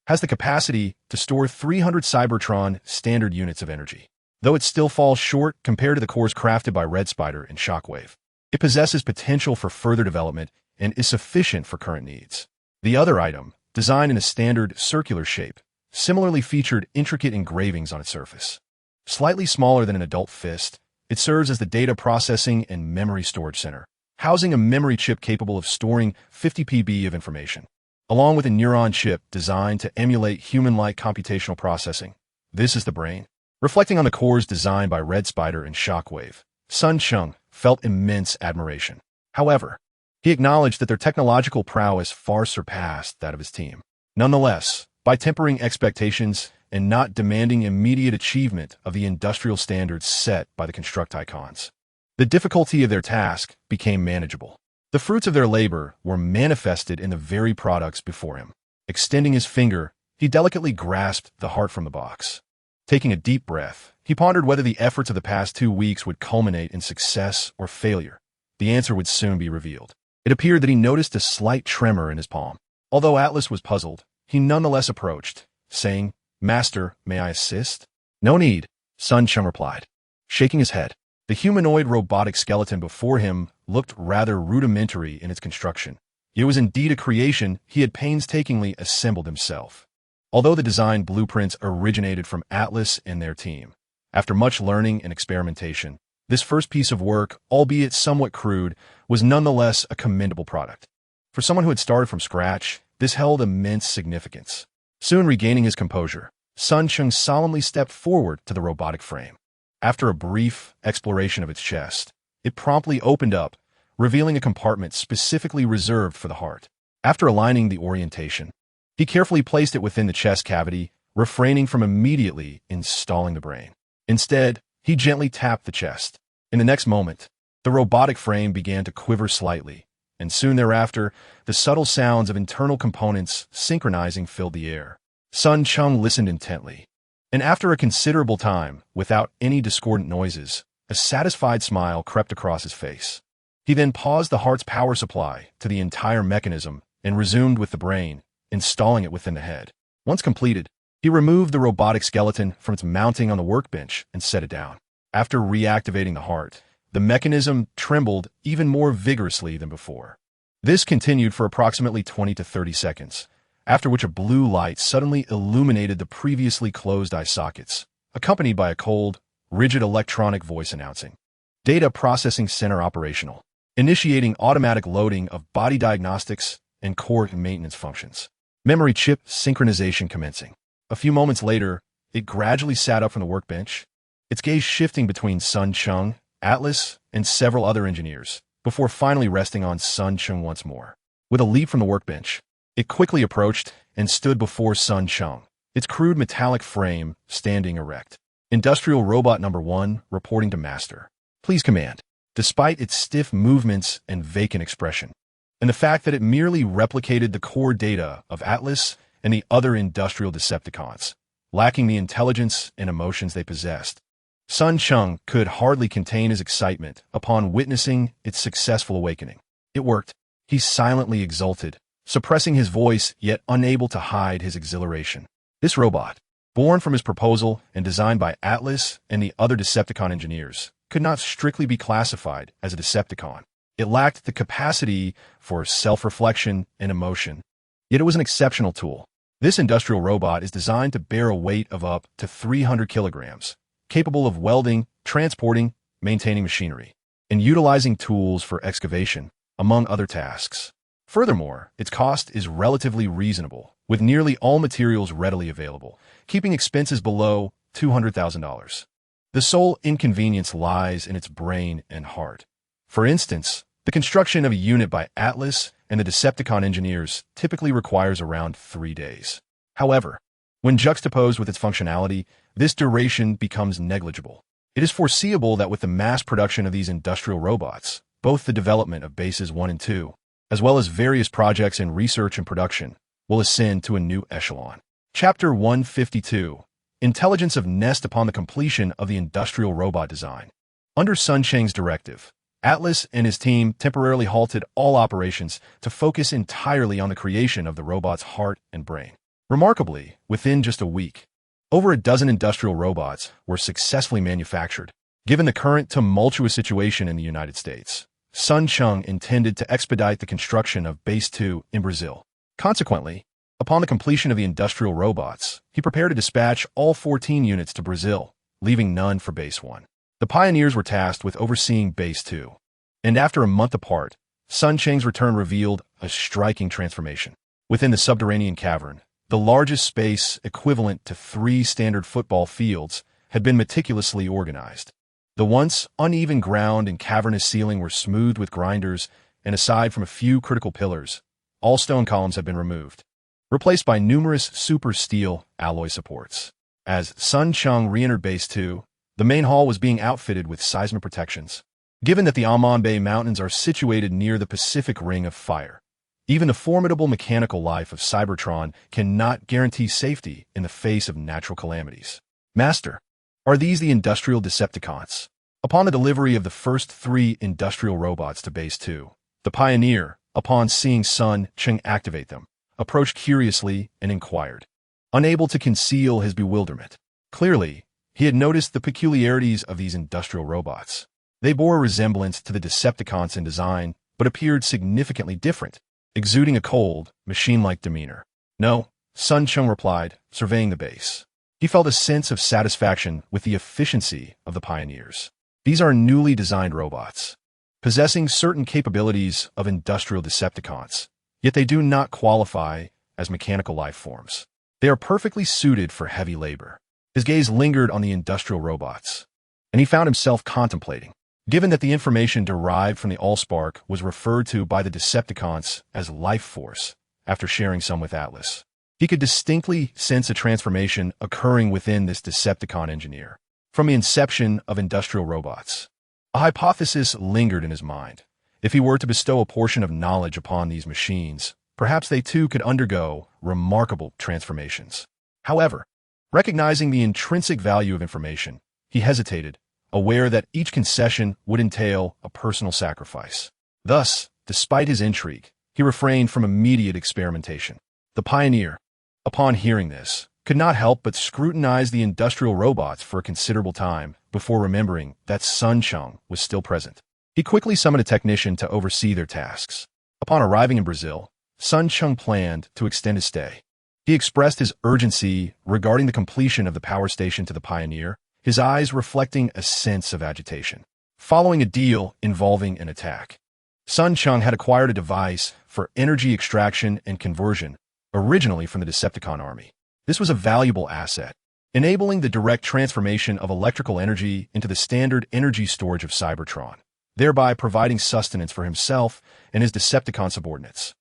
has the capacity to store 300 Cybertron standard units of energy. Though it still falls short compared to the cores crafted by Red Spider and Shockwave, it possesses potential for further development and is sufficient for current needs. The other item, designed in a standard circular shape, similarly featured intricate engravings on its surface. Slightly smaller than an adult fist, it serves as the data processing and memory storage center, housing a memory chip capable of storing 50 PB of information, along with a neuron chip designed to emulate human-like computational processing. This is the brain. Reflecting on the cores designed by Red Spider and Shockwave, Sun Cheng felt immense admiration. However, he acknowledged that their technological prowess far surpassed that of his team. Nonetheless, by tempering expectations and not demanding immediate achievement of the industrial standards set by the Constructicons, the difficulty of their task became manageable. The fruits of their labor were manifested in the very products before him. Extending his finger, he delicately grasped the heart from the box. Taking a deep breath, he pondered whether the efforts of the past 2 weeks would culminate in success or failure. The answer would soon be revealed. It appeared that he noticed a slight tremor in his palm. Although Atlas was puzzled, he nonetheless approached, saying, "Master, may I assist?" "No need," Sun Cheng replied, shaking his head. The humanoid robotic skeleton before him looked rather rudimentary in its construction. It was indeed a creation he had painstakingly assembled himself. Although the design blueprints originated from Atlas and their team, after much learning and experimentation, this first piece of work, albeit somewhat crude, was nonetheless a commendable product. For someone who had started from scratch, this held immense significance. Soon regaining his composure, Cheng solemnly stepped forward to the robotic frame. After a brief exploration of its chest, it promptly opened up, revealing a compartment specifically reserved for the heart. After aligning the orientation, he carefully placed it within the chest cavity, refraining from immediately installing the brain. Instead, he gently tapped the chest. In the next moment, the robotic frame began to quiver slightly, and soon thereafter, the subtle sounds of internal components synchronizing filled the air. Cheng listened intently, and after a considerable time, without any discordant noises, a satisfied smile crept across his face. He then paused the heart's power supply to the entire mechanism and resumed with the brain, installing it within the head. Once completed, he removed the robotic skeleton from its mounting on the workbench and set it down. After reactivating the heart, the mechanism trembled even more vigorously than before. This continued for approximately 20 to 30 seconds, after which a blue light suddenly illuminated the previously closed eye sockets, accompanied by a cold, rigid electronic voice announcing, "Data Processing Center operational, initiating automatic loading of body diagnostics and core maintenance functions. Memory chip synchronization commencing." A few moments later, it gradually sat up from the workbench, its gaze shifting between Cheng, Atlas, and several other engineers, before finally resting on Cheng once more. With a leap from the workbench, it quickly approached and stood before Cheng, its crude metallic frame standing erect. Industrial Robot Number 1 reporting to Master. Please command. Despite its stiff movements and vacant expression, and the fact that it merely replicated the core data of Atlas and the other industrial Decepticons, lacking the intelligence and emotions they possessed, Cheng could hardly contain his excitement upon witnessing its successful awakening. It worked. He silently exulted, suppressing his voice yet unable to hide his exhilaration. This robot, born from his proposal and designed by Atlas and the other Decepticon engineers, could not strictly be classified as a Decepticon. It lacked the capacity for self-reflection and emotion, yet it was an exceptional tool. This industrial robot is designed to bear a weight of up to 300 kilograms, capable of welding, transporting, maintaining machinery, and utilizing tools for excavation, among other tasks. Furthermore, its cost is relatively reasonable, with nearly all materials readily available, keeping expenses below $200,000. The sole inconvenience lies in its brain and heart. For instance, the construction of a unit by Atlas and the Decepticon engineers typically requires around 3 days. However, when juxtaposed with its functionality, this duration becomes negligible. It is foreseeable that with the mass production of these industrial robots, both the development of Bases 1 and 2, as well as various projects in research and production, will ascend to a new echelon. Chapter 152. Intelligence of Nest upon the completion of the industrial robot design. Under Cheng's directive, Atlas and his team temporarily halted all operations to focus entirely on the creation of the robot's heart and brain. Remarkably, within just a week, over a dozen industrial robots were successfully manufactured. Given the current tumultuous situation in the United States, Cheng intended to expedite the construction of Base 2 in Brazil. Consequently, upon the completion of the industrial robots, he prepared to dispatch all 14 units to Brazil, leaving none for Base 1. The pioneers were tasked with overseeing Base 2, and after a month apart, Cheng's return revealed a striking transformation. Within the subterranean cavern, the largest space equivalent to 3 standard football fields had been meticulously organized. The once uneven ground and cavernous ceiling were smoothed with grinders, and aside from a few critical pillars, all stone columns had been removed, replaced by numerous super steel alloy supports. As Cheng re-entered Base 2, the main hall was being outfitted with seismic protections. Given that the Amman Bay Mountains are situated near the Pacific Ring of Fire, even the formidable mechanical life of Cybertron cannot guarantee safety in the face of natural calamities. Master, are these the industrial Decepticons? Upon the delivery of the first 3 industrial robots to Base 2, the pioneer, upon seeing Cheng activate them, approached curiously and inquired, unable to conceal his bewilderment. Clearly, he had noticed the peculiarities of these industrial robots. They bore a resemblance to the Decepticons in design, but appeared significantly different, exuding a cold, machine-like demeanor. No, Sun Cheng replied, surveying the base. He felt a sense of satisfaction with the efficiency of the pioneers. These are newly designed robots, possessing certain capabilities of industrial Decepticons, yet they do not qualify as mechanical life forms. They are perfectly suited for heavy labor. His gaze lingered on the industrial robots, and he found himself contemplating. Given that the information derived from the Allspark was referred to by the Decepticons as life force after sharing some with Atlas, he could distinctly sense a transformation occurring within this Decepticon engineer. From the inception of industrial robots, a hypothesis lingered in his mind. If he were to bestow a portion of knowledge upon these machines, perhaps they too could undergo remarkable transformations. However, recognizing the intrinsic value of information, he hesitated, aware that each concession would entail a personal sacrifice. Thus, despite his intrigue, he refrained from immediate experimentation. The pioneer, upon hearing this, could not help but scrutinize the industrial robots for a considerable time before remembering that Sun Cheng was still present. He quickly summoned a technician to oversee their tasks. Upon arriving in Brazil, Sun Cheng planned to extend his stay. He expressed his urgency regarding the completion of the power station to the pioneer, his eyes reflecting a sense of agitation. Following a deal involving an attack, Sun Cheng had acquired a device for energy extraction and conversion, originally from the Decepticon army. This was a valuable asset, enabling the direct transformation of electrical energy into the standard energy storage of Cybertron, thereby providing sustenance for himself and his Decepticon subordinates.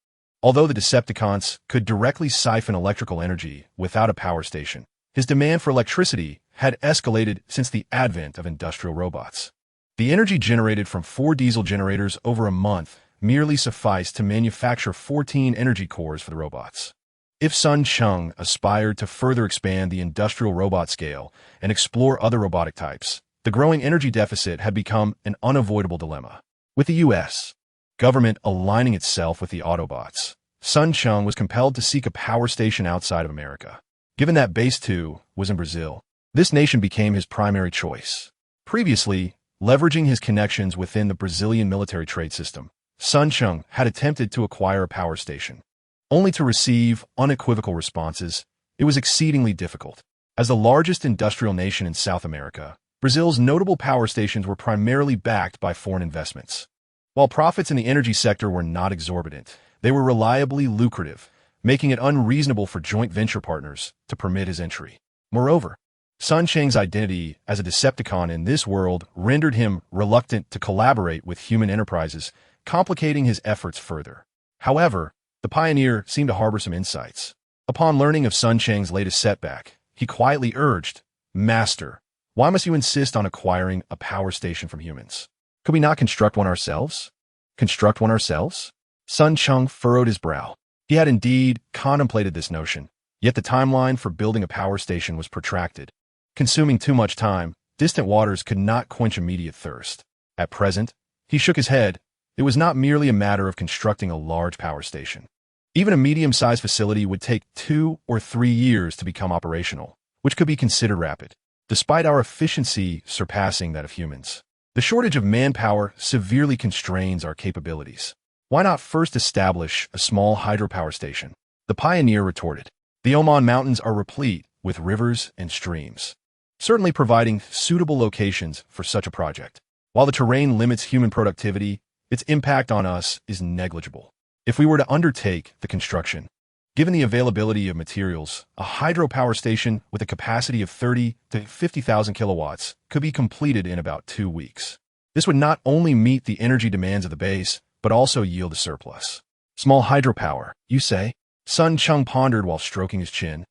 Although the Decepticons could directly siphon electrical energy without a power station, his demand for electricity had escalated since the advent of industrial robots. The energy generated from 4 diesel generators over a month merely sufficed to manufacture 14 energy cores for the robots. If Sun Cheng aspired to further expand the industrial robot scale and explore other robotic types, the growing energy deficit had become an unavoidable dilemma. With the U.S. government aligning itself with the Autobots, Sun Cheng was compelled to seek a power station outside of America. Given that Base 2 was in Brazil, this nation became his primary choice. Previously, leveraging his connections within the Brazilian military trade system, Sun Cheng had attempted to acquire a power station. Only to receive unequivocal responses, it was exceedingly difficult. As the largest industrial nation in South America, Brazil's notable power stations were primarily backed by foreign investments. While profits in the energy sector were not exorbitant, they were reliably lucrative, making it unreasonable for joint venture partners to permit his entry. Moreover, Sun Cheng's identity as a Decepticon in this world rendered him reluctant to collaborate with human enterprises, complicating his efforts further. However, the pioneer seemed to harbor some insights. Upon learning of Sun Cheng's latest setback, he quietly urged, "Master, why must you insist on acquiring a power station from humans? Could we not construct one ourselves?" Construct one ourselves? Sun Cheng furrowed his brow. He had indeed contemplated this notion, yet the timeline for building a power station was protracted. Consuming too much time, distant waters could not quench immediate thirst. At present, he shook his head. It was not merely a matter of constructing a large power station. Even a medium-sized facility would take 2 or 3 years to become operational, which could be considered rapid, despite our efficiency surpassing that of humans. The shortage of manpower severely constrains our capabilities. Why not first establish a small hydropower station? The pioneer retorted. The Oman Mountains are replete with rivers and streams, certainly providing suitable locations for such a project. While the terrain limits human productivity, its impact on us is negligible. If we were to undertake the construction, given the availability of materials, a hydropower station with a capacity of 30 to 50,000 kilowatts could be completed in about 2 weeks. This would not only meet the energy demands of the base, but also yield a surplus. Small hydropower, you say? Sun Cheng pondered while stroking his chin,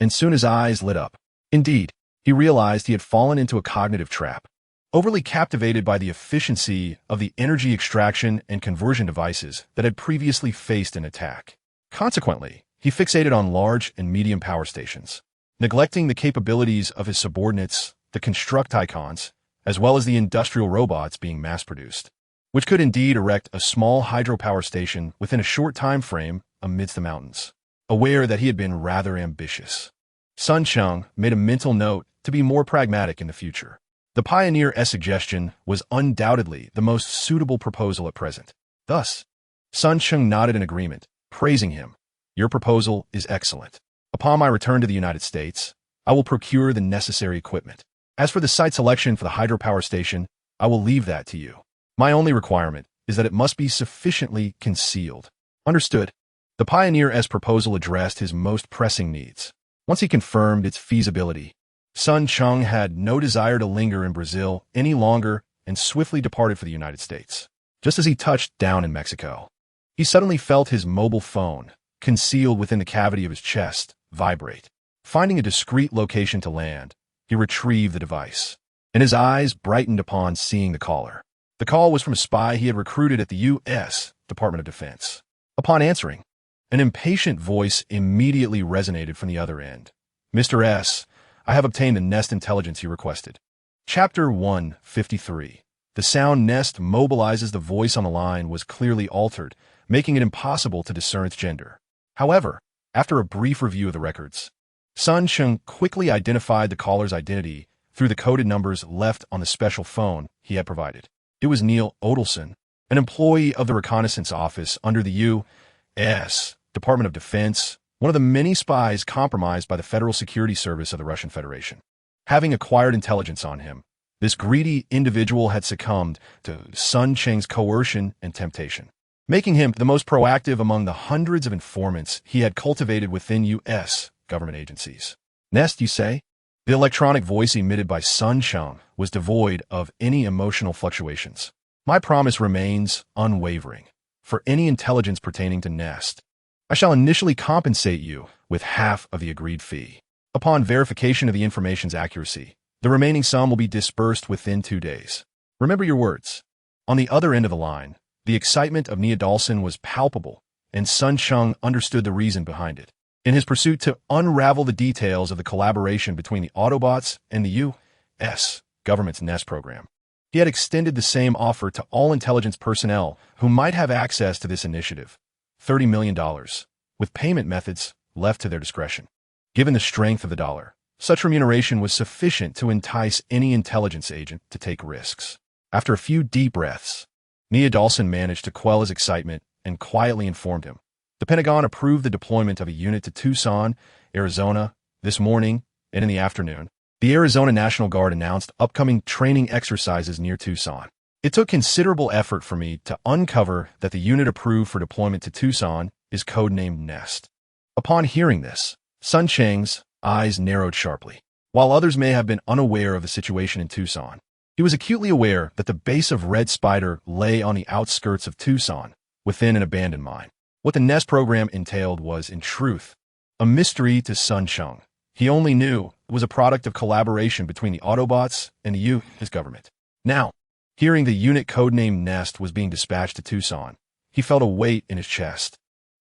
and soon his eyes lit up. Indeed, he realized he had fallen into a cognitive trap. Overly captivated by the efficiency of the energy extraction and conversion devices that had previously faced an attack. Consequently, he fixated on large and medium power stations, neglecting the capabilities of his subordinates, the Constructicons, as well as the industrial robots being mass-produced, which could indeed erect a small hydropower station within a short time frame amidst the mountains. Aware that he had been rather ambitious, Sun Cheng made a mental note to be more pragmatic in the future. The pioneer's suggestion was undoubtedly the most suitable proposal at present. Thus, Sun Cheng nodded in agreement, praising him. "Your proposal is excellent. Upon my return to the United States, I will procure the necessary equipment. As for the site selection for the hydropower station, I will leave that to you. My only requirement is that it must be sufficiently concealed. Understood. The Pioneer's proposal addressed his most pressing needs. Once he confirmed its feasibility, Sun Cheng had no desire to linger in Brazil any longer and swiftly departed for the United States. Just as he touched down in Mexico, he suddenly felt his mobile phone, concealed within the cavity of his chest, vibrate. Finding a discreet location to land, he retrieved the device, and his eyes brightened upon seeing the caller. The call was from a spy he had recruited at the U.S. Department of Defense. Upon answering, an impatient voice immediately resonated from the other end. Mr. S., I have obtained the nest intelligence you requested. Chapter 153. The sound nest mobilizes. The voice on the line was clearly altered, making it impossible to discern its gender. However, after a brief review of the records, Sun Cheng quickly identified the caller's identity through the coded numbers left on the special phone he had provided. It was Neil Odelson, an employee of the reconnaissance office under the U.S. Department of Defense, one of the many spies compromised by the Federal Security Service of the Russian Federation. Having acquired intelligence on him, this greedy individual had succumbed to Sun Cheng's coercion and temptation, making him the most proactive among the hundreds of informants he had cultivated within U.S. government agencies. Nest, you say? The electronic voice emitted by Sun Cheng was devoid of any emotional fluctuations. My promise remains unwavering. For any intelligence pertaining to Nest, I shall initially compensate you with half of the agreed fee. Upon verification of the information's accuracy, the remaining sum will be disbursed within 2 days. Remember your words. On the other end of the line, the excitement of Nia Dawson was palpable, and Sun Cheng understood the reason behind it. In his pursuit to unravel the details of the collaboration between the Autobots and the U.S. government's Nest program, he had extended the same offer to all intelligence personnel who might have access to this initiative, $30 million, with payment methods left to their discretion. Given the strength of the dollar, such remuneration was sufficient to entice any intelligence agent to take risks. After a few deep breaths, Nia Dawson managed to quell his excitement and quietly informed him. The Pentagon approved the deployment of a unit to Tucson, Arizona, this morning and in the afternoon. The Arizona National Guard announced upcoming training exercises near Tucson. It took considerable effort for me to uncover that the unit approved for deployment to Tucson is codenamed Nest. Upon hearing this, Sun Cheng's eyes narrowed sharply. While others may have been unaware of the situation in Tucson, he was acutely aware that the base of Red Spider lay on the outskirts of Tucson, within an abandoned mine. What the Nest program entailed was, in truth, a mystery to Sun Cheng. He only knew it was a product of collaboration between the Autobots and the U.S. government. Now, hearing the unit codenamed Nest was being dispatched to Tucson, he felt a weight in his chest.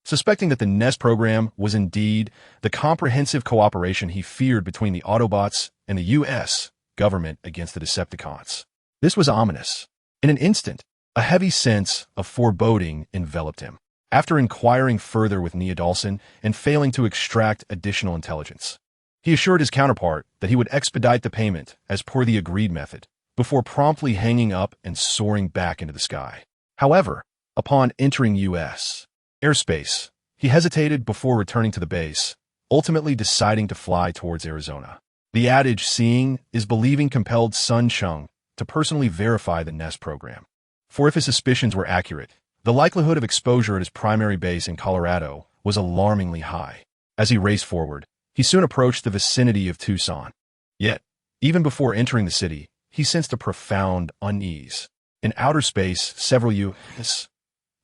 Suspecting that the Nest program was indeed the comprehensive cooperation he feared between the Autobots and the U.S. government against the Decepticons. This was ominous. In an instant, a heavy sense of foreboding enveloped him. After inquiring further with Nia Dawson and failing to extract additional intelligence, he assured his counterpart that he would expedite the payment as per the agreed method, before promptly hanging up and soaring back into the sky. However, upon entering U.S. airspace, he hesitated before returning to the base, ultimately deciding to fly towards Arizona. The adage "seeing is believing" compelled Sun Cheng to personally verify the Nest program. For if his suspicions were accurate, the likelihood of exposure at his primary base in Colorado was alarmingly high. As he raced forward, he soon approached the vicinity of Tucson. Yet, even before entering the city, he sensed a profound unease. In outer space, several U.S.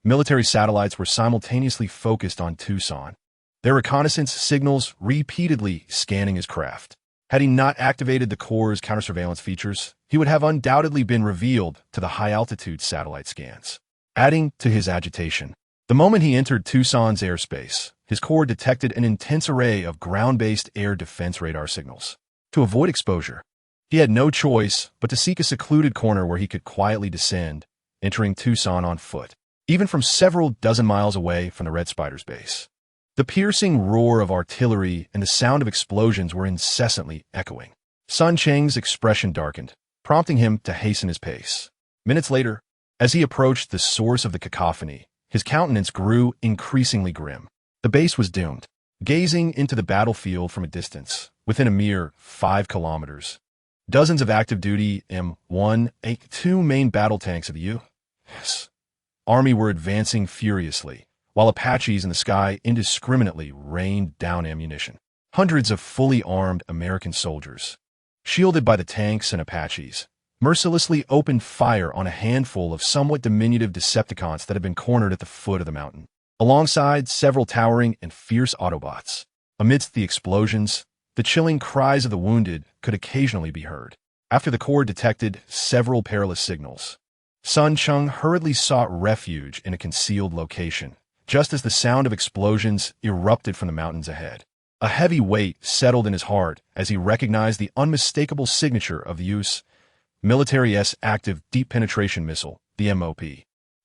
military satellites were simultaneously focused on Tucson, their reconnaissance signals repeatedly scanning his craft. Had he not activated the Corps' counter-surveillance features, he would have undoubtedly been revealed to the high-altitude satellite scans. Adding to his agitation, the moment he entered Tucson's airspace, his Corps detected an intense array of ground-based air defense radar signals. To avoid exposure, he had no choice but to seek a secluded corner where he could quietly descend, entering Tucson on foot, even from several dozen miles away from the Red Spider's base. The piercing roar of artillery and the sound of explosions were incessantly echoing. Sun Cheng's expression darkened, prompting him to hasten his pace. Minutes later, as he approached the source of the cacophony, his countenance grew increasingly grim. The base was doomed. gazing into the battlefield from a distance, within a mere 5 kilometers. Dozens of active duty M1A2 main battle tanks of the U.S. Army were advancing furiously, while Apaches in the sky indiscriminately rained down ammunition. Hundreds of fully armed American soldiers, shielded by the tanks and Apaches, mercilessly opened fire on a handful of somewhat diminutive Decepticons that had been cornered at the foot of the mountain, alongside several towering and fierce Autobots. Amidst the explosions, the chilling cries of the wounded could occasionally be heard. After the Corps detected several perilous signals, Cheng hurriedly sought refuge in a concealed location, just as the sound of explosions erupted from the mountains ahead. A heavy weight settled in his heart as he recognized the unmistakable signature of the U.S. military's active deep penetration missile, the MOP.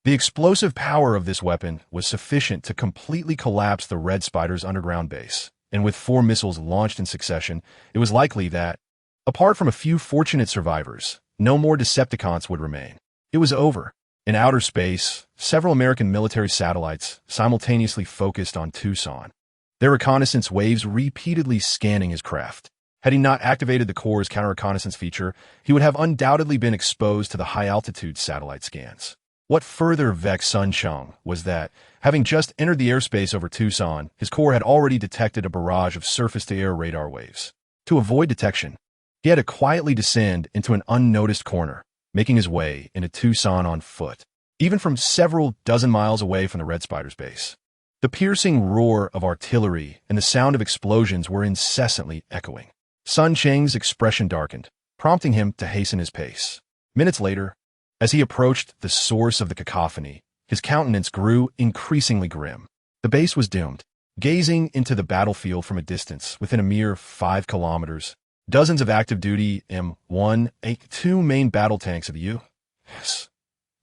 The explosive power of this weapon was sufficient to completely collapse the Red Spider's underground base, and with 4 missiles launched in succession, it was likely that, apart from a few fortunate survivors, no more Decepticons would remain. It was over. In outer space, several American military satellites simultaneously focused on Tucson, their reconnaissance waves repeatedly scanning his craft. Had he not activated the Corps' counter-reconnaissance feature, he would have undoubtedly been exposed to the high-altitude satellite scans. What further vexed Cheng was that, having just entered the airspace over Tucson, his Corps had already detected a barrage of surface-to-air radar waves. To avoid detection, he had to quietly descend into an unnoticed corner, making his way into Tucson on foot, even from several dozen miles away from the Red Spider's base. The piercing roar of artillery and the sound of explosions were incessantly echoing. Cheng's expression darkened, prompting him to hasten his pace. Minutes later, as he approached the source of the cacophony, his countenance grew increasingly grim. The base was doomed. Gazing into the battlefield from a distance, within a mere 5 kilometers, dozens of active duty M1A2 main battle tanks of the U.S.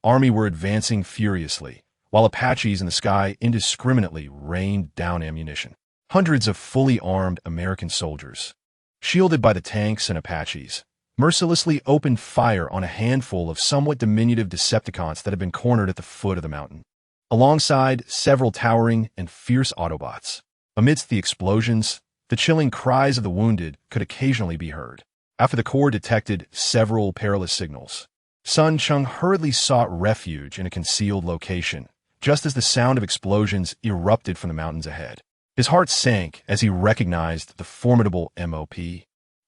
Army were advancing furiously, while Apaches in the sky indiscriminately rained down ammunition. Hundreds of fully armed American soldiers, shielded by the tanks and Apaches, mercilessly opened fire on a handful of somewhat diminutive Decepticons that had been cornered at the foot of the mountain, alongside several towering and fierce Autobots. Amidst the explosions, the chilling cries of the wounded could occasionally be heard. After the Corps detected several perilous signals, Cheng hurriedly sought refuge in a concealed location, just as the sound of explosions erupted from the mountains ahead. His heart sank as he recognized the formidable MOP,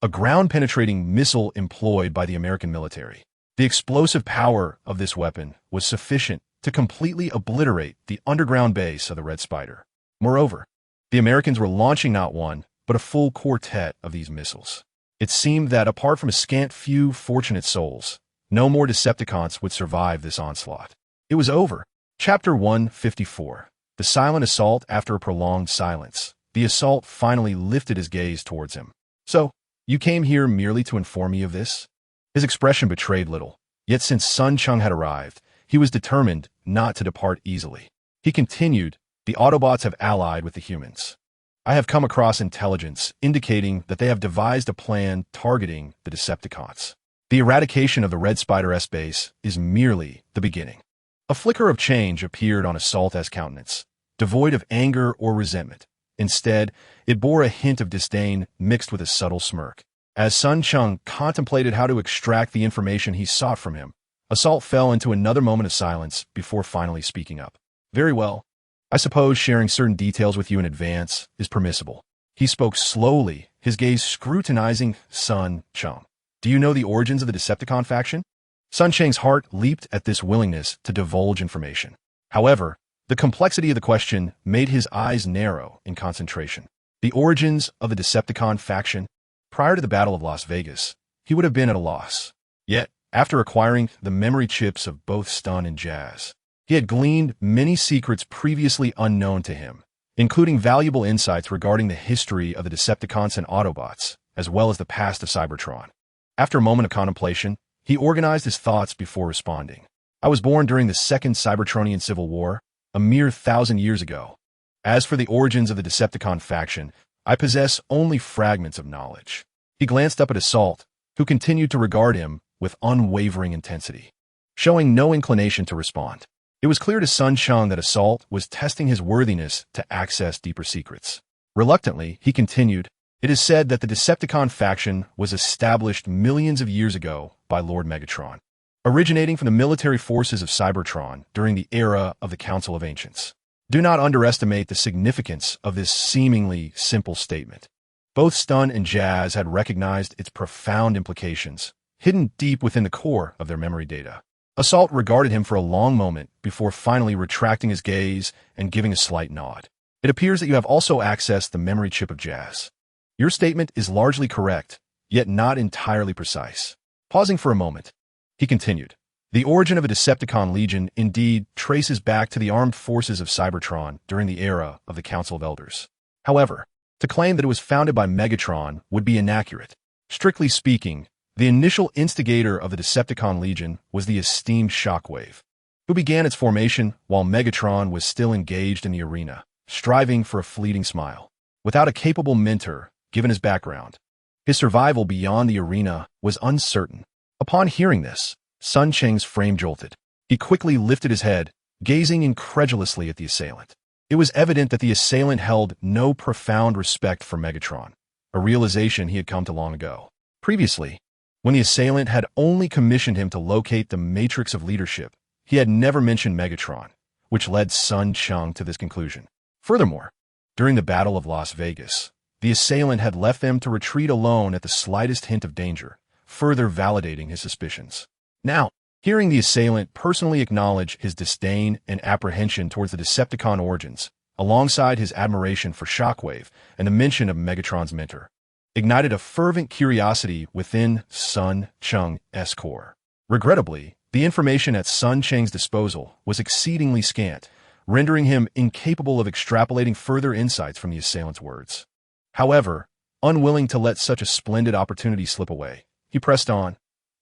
a ground-penetrating missile employed by the American military. The explosive power of this weapon was sufficient to completely obliterate the underground base of the Red Spider. Moreover, the Americans were launching not one, but a full quartet of these missiles. It seemed that apart from a scant few fortunate souls, no more Decepticons would survive this onslaught. It was over. Chapter 154. The Silent Assault. After a prolonged silence, the assault finally lifted his gaze towards him. So, you came here merely to inform me of this? His expression betrayed little, yet since Cheng had arrived, he was determined not to depart easily. He continued, the Autobots have allied with the humans. I have come across intelligence indicating that they have devised a plan targeting the Decepticons. The eradication of the Red Spider's base is merely the beginning. A flicker of change appeared on Assault's countenance, devoid of anger or resentment. Instead, it bore a hint of disdain mixed with a subtle smirk. As Cheng contemplated how to extract the information he sought from him, Assault fell into another moment of silence before finally speaking up. Very well. I suppose sharing certain details with you in advance is permissible. He spoke slowly, his gaze scrutinizing Cheng. Do you know the origins of the Decepticon faction? Cheng's heart leaped at this willingness to divulge information. However, the complexity of the question made his eyes narrow in concentration. The origins of the Decepticon faction? Prior to the Battle of Las Vegas, he would have been at a loss. Yet, after acquiring the memory chips of both Stun and Jazz, he had gleaned many secrets previously unknown to him, including valuable insights regarding the history of the Decepticons and Autobots, as well as the past of Cybertron. After a moment of contemplation, he organized his thoughts before responding. I was born during the Second Cybertronian Civil War, a mere 1,000 years ago. As for the origins of the Decepticon faction, I possess only fragments of knowledge. He glanced up at Assault, who continued to regard him with unwavering intensity, showing no inclination to respond. It was clear to Cheng that Assault was testing his worthiness to access deeper secrets. Reluctantly, he continued, "It is said that the Decepticon faction was established millions of years ago by Lord Megatron, originating from the military forces of Cybertron during the era of the Council of Ancients. Do not underestimate the significance of this seemingly simple statement." Both Stun and Jazz had recognized its profound implications, hidden deep within the core of their memory data. Assault regarded him for a long moment before finally retracting his gaze and giving a slight nod. "It appears that you have also accessed the memory chip of Jazz. Your statement is largely correct, yet not entirely precise." Pausing for a moment, he continued, "The origin of a Decepticon legion indeed traces back to the armed forces of Cybertron during the era of the Council of Elders. However, to claim that it was founded by Megatron would be inaccurate. Strictly speaking, the initial instigator of the Decepticon Legion was the esteemed Shockwave, who began its formation while Megatron was still engaged in the arena, striving for a fleeting smile. Without a capable mentor, given his background, his survival beyond the arena was uncertain." Upon hearing this, Sun Cheng's frame jolted. He quickly lifted his head, gazing incredulously at the assailant. It was evident that the assailant held no profound respect for Megatron, a realization he had come to long ago. Previously, when the assailant had only commissioned him to locate the matrix of leadership, he had never mentioned Megatron, which led Sun Cheng to this conclusion. Furthermore, during the Battle of Las Vegas, the assailant had left them to retreat alone at the slightest hint of danger, further validating his suspicions. Now, hearing the assailant personally acknowledge his disdain and apprehension towards the Decepticon origins, alongside his admiration for Shockwave and the mention of Megatron's mentor, ignited a fervent curiosity within Sun Cheng's core. Regrettably, the information at Sun Cheng's disposal was exceedingly scant, rendering him incapable of extrapolating further insights from the assailant's words. However, unwilling to let such a splendid opportunity slip away, he pressed on.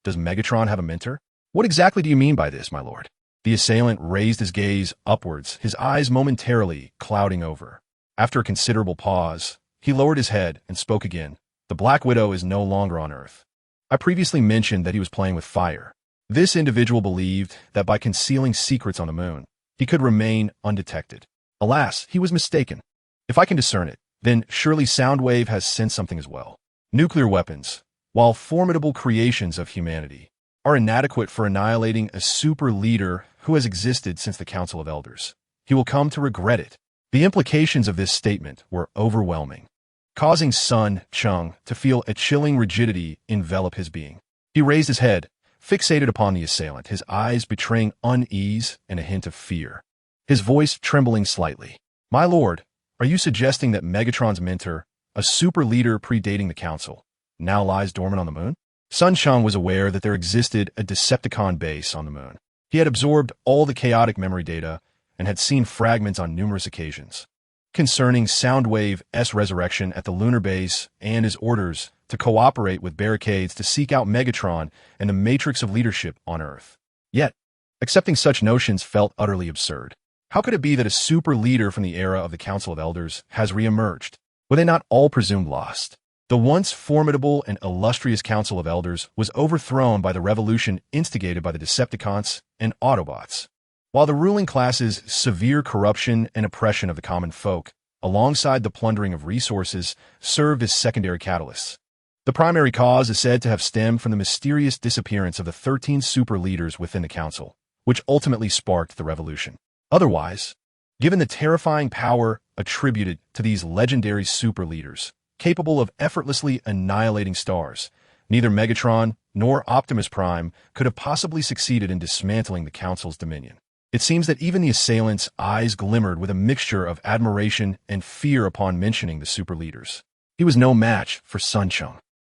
"Does Megatron have a mentor?" "What exactly do you mean by this, my lord?" The assailant raised his gaze upwards, his eyes momentarily clouding over. After a considerable pause, he lowered his head and spoke again. "The Black Widow is no longer on Earth. I previously mentioned that he was playing with fire. This individual believed that by concealing secrets on the moon, he could remain undetected. Alas, he was mistaken. If I can discern it, then surely Soundwave has sensed something as well. Nuclear weapons, while formidable creations of humanity, are inadequate for annihilating a super leader who has existed since the Council of Elders. He will come to regret it." The implications of this statement were overwhelming, causing Sun Cheng to feel a chilling rigidity envelop his being. He raised his head, fixated upon the assailant, his eyes betraying unease and a hint of fear. His voice trembling slightly. "My lord, are you suggesting that Megatron's mentor, a super leader predating the Council, now lies dormant on the moon?" Sun Cheng was aware that there existed a Decepticon base on the moon. He had absorbed all the chaotic memory data and had seen fragments on numerous occasions concerning Soundwave's resurrection at the lunar base and his orders to cooperate with Barricades to seek out Megatron and the matrix of leadership on Earth. Yet, accepting such notions felt utterly absurd. How could it be that a super leader from the era of the Council of Elders has re-emerged? Were they not all presumed lost? The once formidable and illustrious Council of Elders was overthrown by the revolution instigated by the Decepticons and Autobots, while the ruling class's severe corruption and oppression of the common folk, alongside the plundering of resources, served as secondary catalysts. The primary cause is said to have stemmed from the mysterious disappearance of the 13 super leaders within the Council, which ultimately sparked the revolution. Otherwise, given the terrifying power attributed to these legendary super leaders, capable of effortlessly annihilating stars, neither Megatron nor Optimus Prime could have possibly succeeded in dismantling the Council's dominion. It seems that even the assailant's eyes glimmered with a mixture of admiration and fear upon mentioning the super leaders. He was no match for Sun Cheng.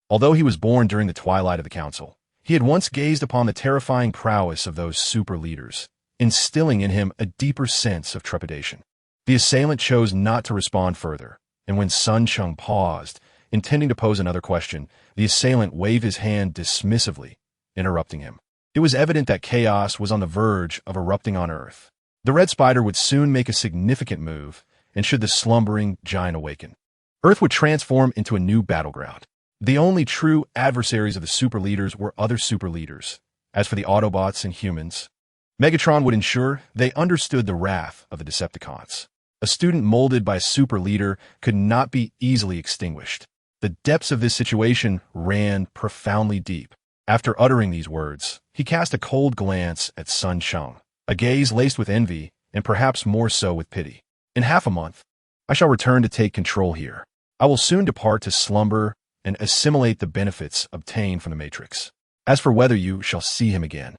Although he was born during the twilight of the Council, he had once gazed upon the terrifying prowess of those super leaders, instilling in him a deeper sense of trepidation. The assailant chose not to respond further, and when Sun Cheng paused, intending to pose another question, the assailant waved his hand dismissively, interrupting him. It was evident that chaos was on the verge of erupting on Earth. The Red Spider would soon make a significant move, and should the slumbering giant awaken, Earth would transform into a new battleground. The only true adversaries of the super leaders were other super leaders. As for the Autobots and humans, Megatron would ensure they understood the wrath of the Decepticons. A student molded by a super leader could not be easily extinguished. The depths of this situation ran profoundly deep. After uttering these words, he cast a cold glance at Sun Cheng, a gaze laced with envy and perhaps more so with pity. In half a month, I shall return to take control here. I will soon depart to slumber and assimilate the benefits obtained from the Matrix. As for whether you shall see him again.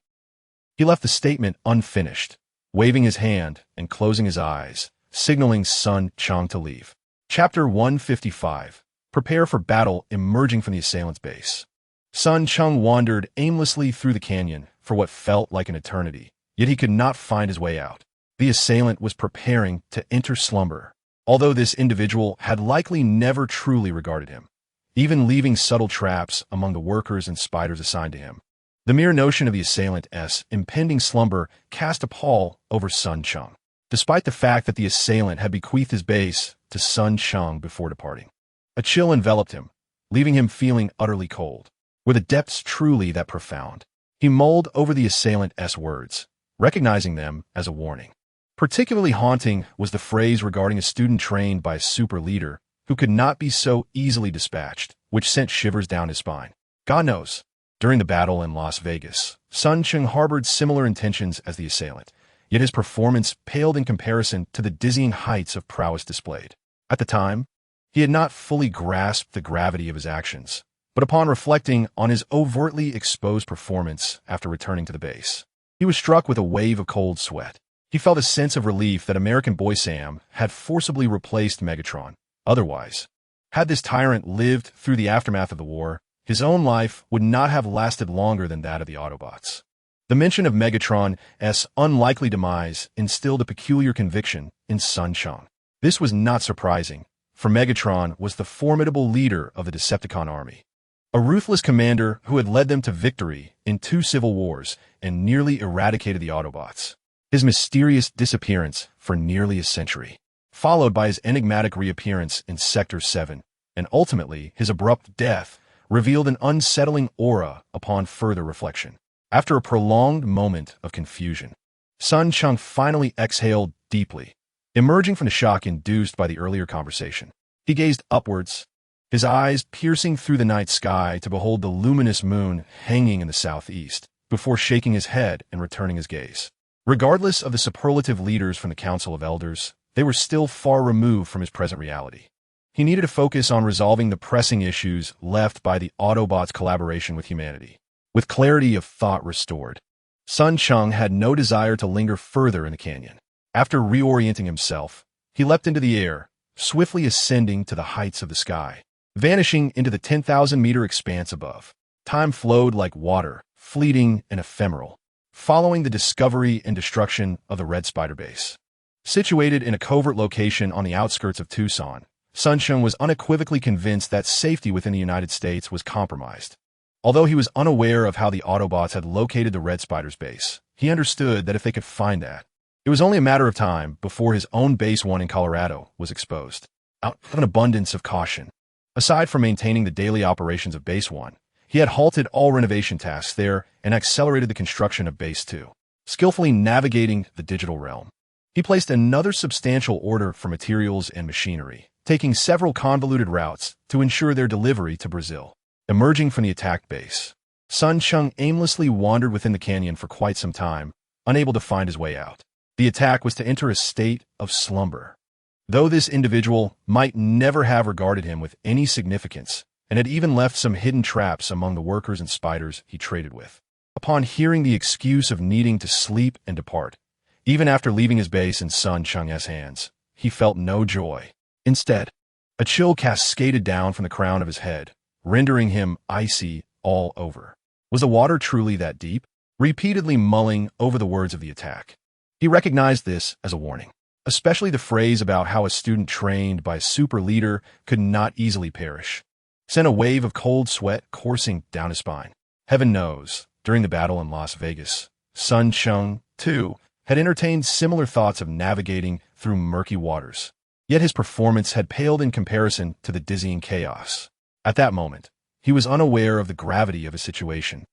He left the statement unfinished, waving his hand and closing his eyes, signaling Sun Cheng to leave. Chapter 155. Prepare for battle emerging from the assailant's base. Sun Cheng wandered aimlessly through the canyon for what felt like an eternity, yet he could not find his way out. The assailant was preparing to enter slumber, although this individual had likely never truly regarded him, even leaving subtle traps among the workers and spiders assigned to him. The mere notion of the assailant's impending slumber cast a pall over Sun Cheng, despite the fact that the assailant had bequeathed his base to Sun Cheng before departing. A chill enveloped him, leaving him feeling utterly cold. Were the depths truly that profound? He mulled over the assailant's words, recognizing them as a warning. Particularly haunting was the phrase regarding a student trained by a super leader who could not be so easily dispatched, which sent shivers down his spine. God knows, during the battle in Las Vegas, Sun Cheng harbored similar intentions as the assailant, yet his performance paled in comparison to the dizzying heights of prowess displayed. At the time, he had not fully grasped the gravity of his actions, but upon reflecting on his overtly exposed performance after returning to the base, he was struck with a wave of cold sweat. He felt a sense of relief that American Boy Sam had forcibly replaced Megatron. Otherwise, had this tyrant lived through the aftermath of the war, his own life would not have lasted longer than that of the Autobots. The mention of Megatron's unlikely demise instilled a peculiar conviction in Sun Cheng. This was not surprising, for Megatron was the formidable leader of the Decepticon army, a ruthless commander who had led them to victory in 2 civil wars and nearly eradicated the Autobots. His mysterious disappearance for nearly a century, followed by his enigmatic reappearance in Sector 7, and ultimately his abrupt death, revealed an unsettling aura upon further reflection. After a prolonged moment of confusion, Sun Cheng finally exhaled deeply, emerging from the shock induced by the earlier conversation. He gazed upwards, his eyes piercing through the night sky to behold the luminous moon hanging in the southeast, before shaking his head and returning his gaze. Regardless of the superlative leaders from the Council of Elders, they were still far removed from his present reality. He needed to focus on resolving the pressing issues left by the Autobots' collaboration with humanity. With clarity of thought restored, Sun Cheng had no desire to linger further in the canyon. After reorienting himself, he leapt into the air, swiftly ascending to the heights of the sky, vanishing into the 10,000-meter expanse above. Time flowed like water, fleeting and ephemeral, following the discovery and destruction of the Red Spider base. Situated in a covert location on the outskirts of Tucson, Sun Cheng was unequivocally convinced that safety within the United States was compromised. Although he was unaware of how the Autobots had located the Red Spider's base, he understood that if they could find that, it was only a matter of time before his own Base 1 in Colorado was exposed. Out of an abundance of caution, aside from maintaining the daily operations of Base 1, he had halted all renovation tasks there and accelerated the construction of Base 2. Skillfully navigating the digital realm, he placed another substantial order for materials and machinery, taking several convoluted routes to ensure their delivery to Brazil. Emerging from the attacked base, Sun Cheng aimlessly wandered within the canyon for quite some time, unable to find his way out. The attack was to enter a state of slumber. Though this individual might never have regarded him with any significance, and had even left some hidden traps among the workers and spiders he traded with. Upon hearing the excuse of needing to sleep and depart, even after leaving his base in Sun Cheng's hands, he felt no joy. Instead, a chill cascaded down from the crown of his head, rendering him icy all over. Was the water truly that deep? Repeatedly mulling over the words of the attack, he recognized this as a warning, especially the phrase about how a student trained by a super leader could not easily perish. Sent a wave of cold sweat coursing down his spine. Heaven knows, during the battle in Las Vegas, Sun Cheng, too, had entertained similar thoughts of navigating through murky waters. Yet his performance had paled in comparison to the dizzying chaos. At that moment, he was unaware of the gravity of his situation.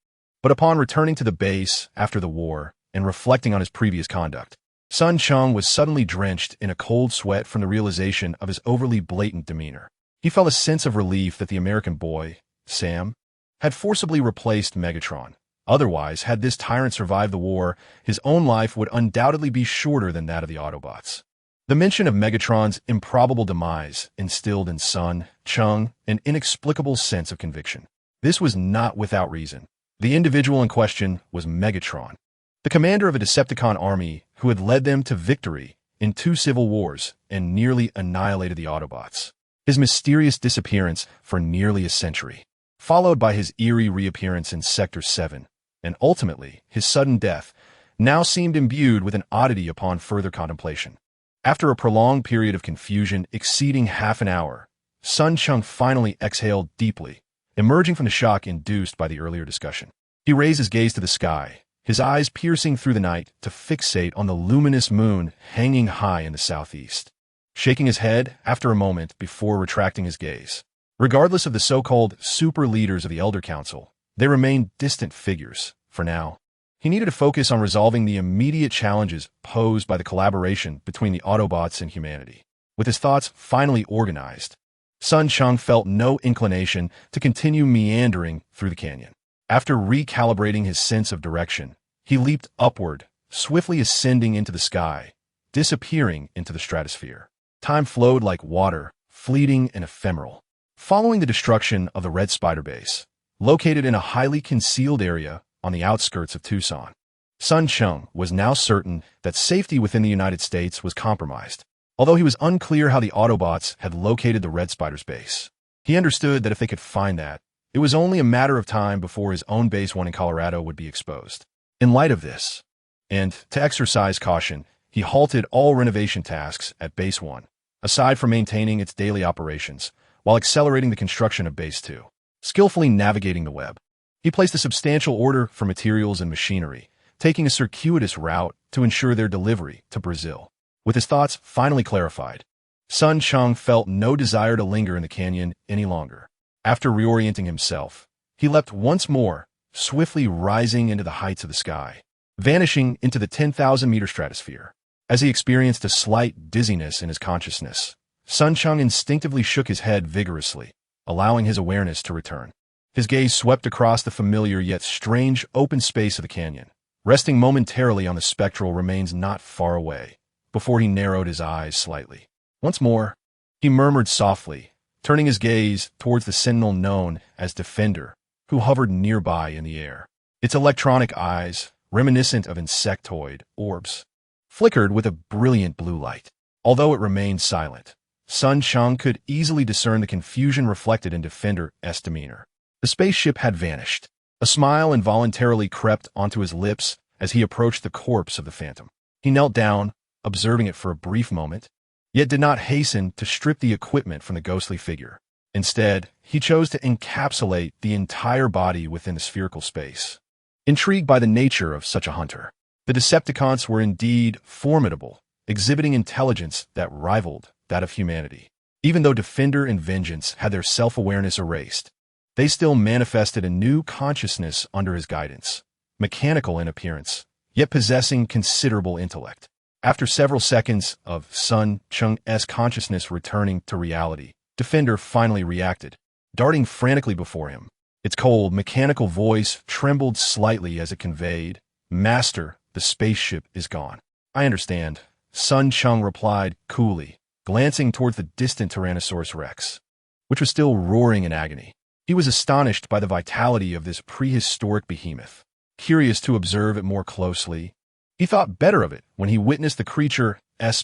But upon returning to the base after the war and reflecting on his previous conduct, Sun Cheng was suddenly drenched in a cold sweat from the realization of his overly blatant demeanor. He felt a sense of relief that the American boy, Sam, had forcibly replaced Megatron. Otherwise, had this tyrant survived the war, his own life would undoubtedly be shorter than that of the Autobots. The mention of Megatron's improbable demise instilled in Sun Cheng an inexplicable sense of conviction. This was not without reason. The individual in question was Megatron, the commander of a Decepticon army who had led them to victory in 2 civil wars and nearly annihilated the Autobots. His mysterious disappearance for nearly a century, followed by his eerie reappearance in Sector 7, and ultimately his sudden death, now seemed imbued with an oddity upon further contemplation. After a prolonged period of confusion exceeding half an hour, Sun Cheng finally exhaled deeply, emerging from the shock induced by the earlier discussion. He raised his gaze to the sky, his eyes piercing through the night to fixate on the luminous moon hanging high in the southeast, shaking his head after a moment before retracting his gaze. Regardless of the so-called super leaders of the Elder Council, they remained distant figures, for now. He needed to focus on resolving the immediate challenges posed by the collaboration between the Autobots and humanity. With his thoughts finally organized, Sun Cheng felt no inclination to continue meandering through the canyon. After recalibrating his sense of direction, he leaped upward, swiftly ascending into the sky, disappearing into the stratosphere. Time flowed like water, fleeting and ephemeral. Following the destruction of the Red Spider base, located in a highly concealed area on the outskirts of Tucson, Sun Cheng was now certain that safety within the United States was compromised. Although he was unclear how the Autobots had located the Red Spider's base, he understood that if they could find that, it was only a matter of time before his own Base 1 in Colorado would be exposed. In light of this, and to exercise caution, he halted all renovation tasks at Base 1, aside from maintaining its daily operations, while accelerating the construction of Base 2. Skillfully navigating the web, he placed a substantial order for materials and machinery, taking a circuitous route to ensure their delivery to Brazil. With his thoughts finally clarified, Sun Cheng felt no desire to linger in the canyon any longer. After reorienting himself, he leapt once more, swiftly rising into the heights of the sky, vanishing into the 10,000-meter stratosphere. As he experienced a slight dizziness in his consciousness, Sun Cheng instinctively shook his head vigorously, allowing his awareness to return. His gaze swept across the familiar yet strange open space of the canyon, resting momentarily on the spectral remains not far away, before he narrowed his eyes slightly. Once more, he murmured softly, turning his gaze towards the sentinel known as Defender, who hovered nearby in the air. Its electronic eyes, reminiscent of insectoid orbs, flickered with a brilliant blue light. Although it remained silent, Sun Cheng could easily discern the confusion reflected in Defender's demeanor. The spaceship had vanished. A smile involuntarily crept onto his lips as he approached the corpse of the Phantom. He knelt down, observing it for a brief moment, yet did not hasten to strip the equipment from the ghostly figure. Instead, he chose to encapsulate the entire body within the spherical space. Intrigued by the nature of such a hunter, the Decepticons were indeed formidable, exhibiting intelligence that rivaled that of humanity. Even though Defender and Vengeance had their self-awareness erased, they still manifested a new consciousness under his guidance, mechanical in appearance, yet possessing considerable intellect. After several seconds of Sun Cheng's consciousness returning to reality, Defender finally reacted, darting frantically before him. Its cold, mechanical voice trembled slightly as it conveyed, "Master, the spaceship is gone." "I understand," Sun Cheng replied coolly, glancing towards the distant Tyrannosaurus Rex, which was still roaring in agony. He was astonished by the vitality of this prehistoric behemoth. Curious to observe it more closely, he thought better of it when he witnessed the creature's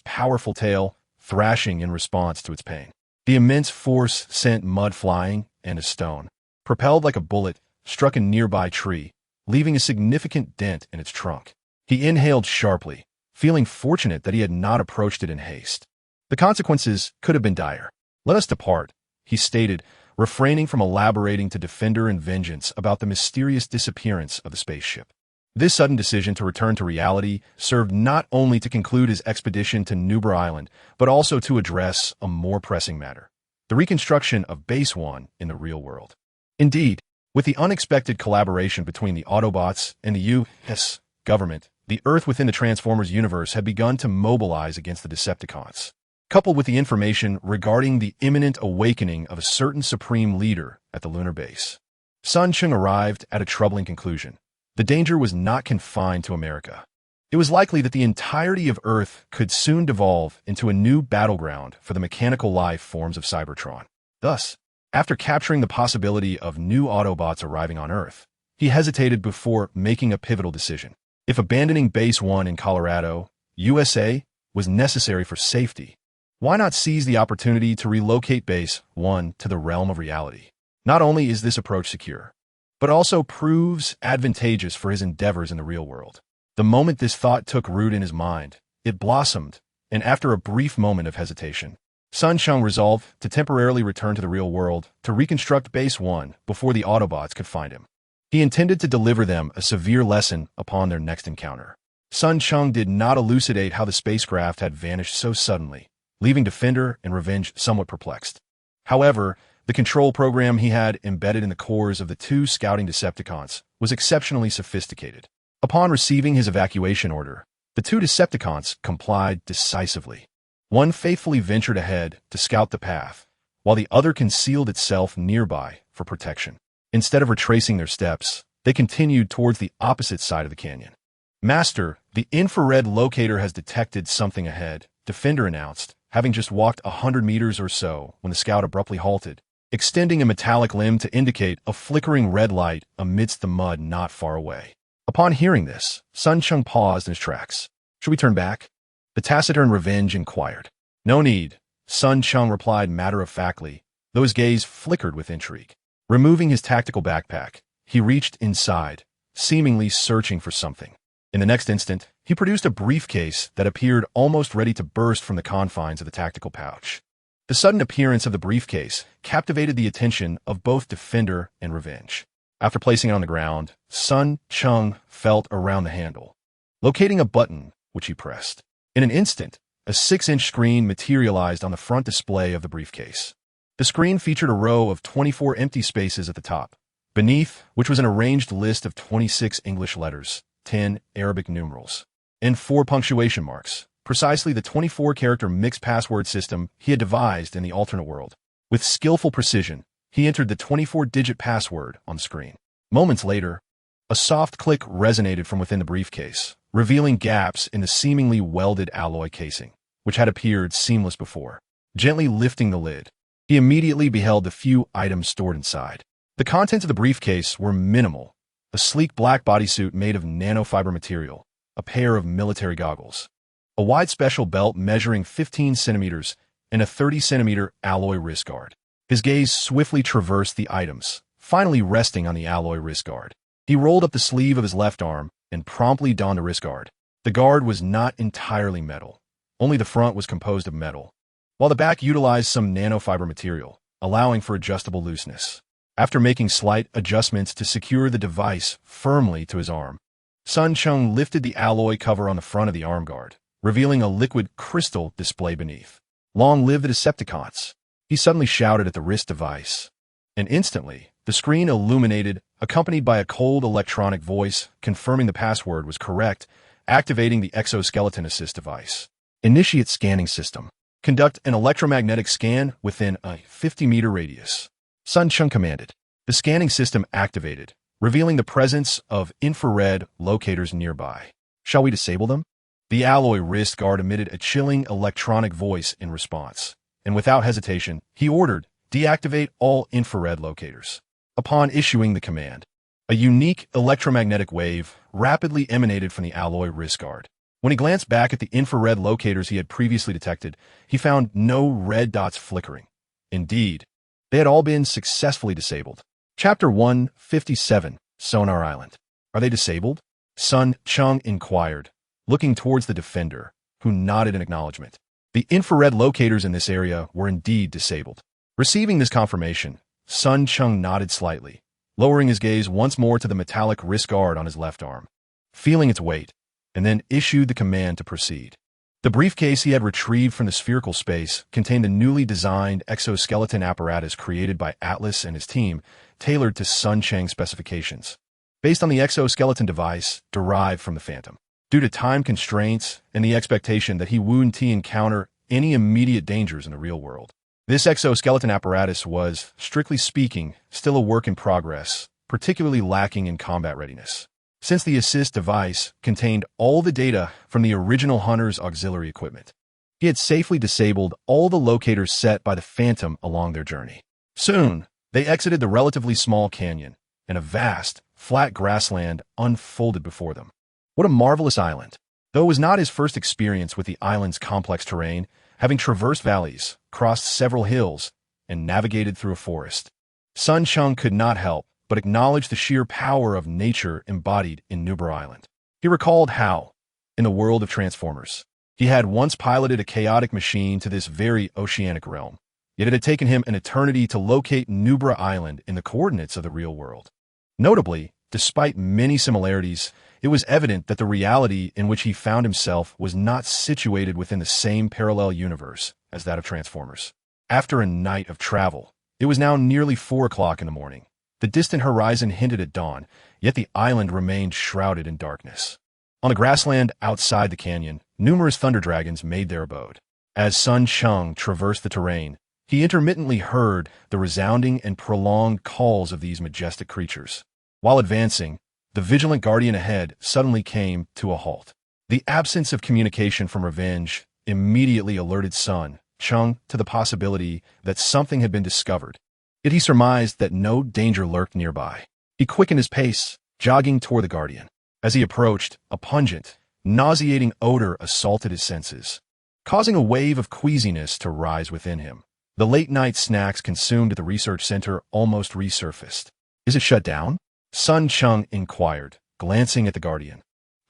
powerful tail thrashing in response to its pain. The immense force sent mud flying, and a stone, propelled like a bullet, struck a nearby tree, leaving a significant dent in its trunk. He inhaled sharply, feeling fortunate that he had not approached it in haste. The consequences could have been dire. "Let us depart," he stated, refraining from elaborating to Defender and Vengeance about the mysterious disappearance of the spaceship. This sudden decision to return to reality served not only to conclude his expedition to Nubra Island, but also to address a more pressing matter: the reconstruction of Base 1 in the real world. Indeed, with the unexpected collaboration between the Autobots and the U.S. government, The Earth within the Transformers universe had begun to mobilize against the Decepticons. Coupled with the information regarding the imminent awakening of a certain supreme leader at the lunar base, Sun Cheng arrived at a troubling conclusion. The danger was not confined to America. It was likely that the entirety of Earth could soon devolve into a new battleground for the mechanical life forms of Cybertron. Thus, after capturing the possibility of new Autobots arriving on Earth, he hesitated before making a pivotal decision. If abandoning Base 1 in Colorado, USA, was necessary for safety, why not seize the opportunity to relocate Base 1 to the realm of reality? Not only is this approach secure, but also proves advantageous for his endeavors in the real world. The moment this thought took root in his mind, it blossomed, and after a brief moment of hesitation, Sun Cheng resolved to temporarily return to the real world to reconstruct Base 1 before the Autobots could find him. He intended to deliver them a severe lesson upon their next encounter. Sun Cheng did not elucidate how the spacecraft had vanished so suddenly, leaving Defender and Revenge somewhat perplexed. However, the control program he had embedded in the cores of the two scouting Decepticons was exceptionally sophisticated. Upon receiving his evacuation order, the two Decepticons complied decisively. One faithfully ventured ahead to scout the path, while the other concealed itself nearby for protection. Instead of retracing their steps, they continued towards the opposite side of the canyon. "Master, the infrared locator has detected something ahead," Defender announced, having just walked 100 meters or so when the scout abruptly halted, extending a metallic limb to indicate a flickering red light amidst the mud not far away. Upon hearing this, Sun Cheng paused in his tracks. "Should we turn back?" The taciturn Revenge inquired. "No need," Sun Cheng replied matter-of-factly, though his gaze flickered with intrigue. Removing his tactical backpack, he reached inside, seemingly searching for something. In the next instant, he produced a briefcase that appeared almost ready to burst from the confines of the tactical pouch. The sudden appearance of the briefcase captivated the attention of both Defender and Revenge. After placing it on the ground, Sun Cheng felt around the handle, locating a button, which he pressed. In an instant, a 6-inch screen materialized on the front display of the briefcase. The screen featured a row of 24 empty spaces at the top, beneath which was an arranged list of 26 English letters, 10 Arabic numerals, and 4 punctuation marks, precisely the 24-character mixed password system he had devised in the alternate world. With skillful precision, he entered the 24-digit password on the screen. Moments later, a soft click resonated from within the briefcase, revealing gaps in the seemingly welded alloy casing, which had appeared seamless before. Gently lifting the lid, he immediately beheld the few items stored inside. The contents of the briefcase were minimal: a sleek black bodysuit made of nanofiber material, a pair of military goggles, a wide special belt measuring 15 centimeters, and a 30-centimeter alloy wrist guard. His gaze swiftly traversed the items, finally resting on the alloy wrist guard. He rolled up the sleeve of his left arm and promptly donned the wrist guard. The guard was not entirely metal. Only the front was composed of metal, while the back utilized some nanofiber material, allowing for adjustable looseness. After making slight adjustments to secure the device firmly to his arm, Sun Cheng lifted the alloy cover on the front of the arm guard, revealing a liquid crystal display beneath. "Long live the Decepticons!" he suddenly shouted at the wrist device. And instantly, the screen illuminated, accompanied by a cold electronic voice confirming the password was correct, activating the exoskeleton assist device. "Initiate scanning system. Conduct an electromagnetic scan within a 50-meter radius," Sun Cheng commanded. The scanning system activated, revealing the presence of infrared locators nearby. "Shall we disable them?" The alloy wrist guard emitted a chilling electronic voice in response, and without hesitation, he ordered, "Deactivate all infrared locators." Upon issuing the command, a unique electromagnetic wave rapidly emanated from the alloy wrist guard. When he glanced back at the infrared locators he had previously detected, he found no red dots flickering. Indeed, they had all been successfully disabled. Chapter 157, Sonar Island. "Are they disabled?" Sun Cheng inquired, looking towards the Defender, who nodded in acknowledgement. The infrared locators in this area were indeed disabled. Receiving this confirmation, Sun Cheng nodded slightly, lowering his gaze once more to the metallic wrist guard on his left arm, feeling its weight, and then issued the command to proceed. The briefcase he had retrieved from the spherical space contained the newly designed exoskeleton apparatus created by Atlas and his team, tailored to Sun Cheng's specifications, based on the exoskeleton device derived from the Phantom. due to time constraints and the expectation that he wouldn't encounter any immediate dangers in the real world. This exoskeleton apparatus was, strictly speaking, still a work in progress, particularly lacking in combat readiness, since the assist device contained all the data from the original Hunter's auxiliary equipment. He had safely disabled all the locators set by the Phantom along their journey. Soon, they exited the relatively small canyon, and a vast, flat grassland unfolded before them. What a marvelous island! Though it was not his first experience with the island's complex terrain, having traversed valleys, crossed several hills, and navigated through a forest, Cheng could not help but acknowledge the sheer power of nature embodied in Nubra Island. He recalled how, in the world of Transformers, he had once piloted a chaotic machine to this very oceanic realm, yet it had taken him an eternity to locate Nubra Island in the coordinates of the real world. Notably, despite many similarities, it was evident that the reality in which he found himself was not situated within the same parallel universe as that of Transformers. After a night of travel, it was now nearly 4 o'clock in the morning. The distant horizon hinted at dawn, yet the island remained shrouded in darkness. On the grassland outside the canyon, numerous thunder dragons made their abode. As Cheng traversed the terrain, he intermittently heard the resounding and prolonged calls of these majestic creatures. While advancing, the vigilant guardian ahead suddenly came to a halt. The absence of communication from Revenge immediately alerted Cheng to the possibility that something had been discovered. Yet he surmised that no danger lurked nearby. He quickened his pace, jogging toward the guardian. As he approached, a pungent, nauseating odor assaulted his senses, causing a wave of queasiness to rise within him. The late-night snacks consumed at the research center almost resurfaced. "Is it shut down?" Cheng inquired, glancing at the guardian,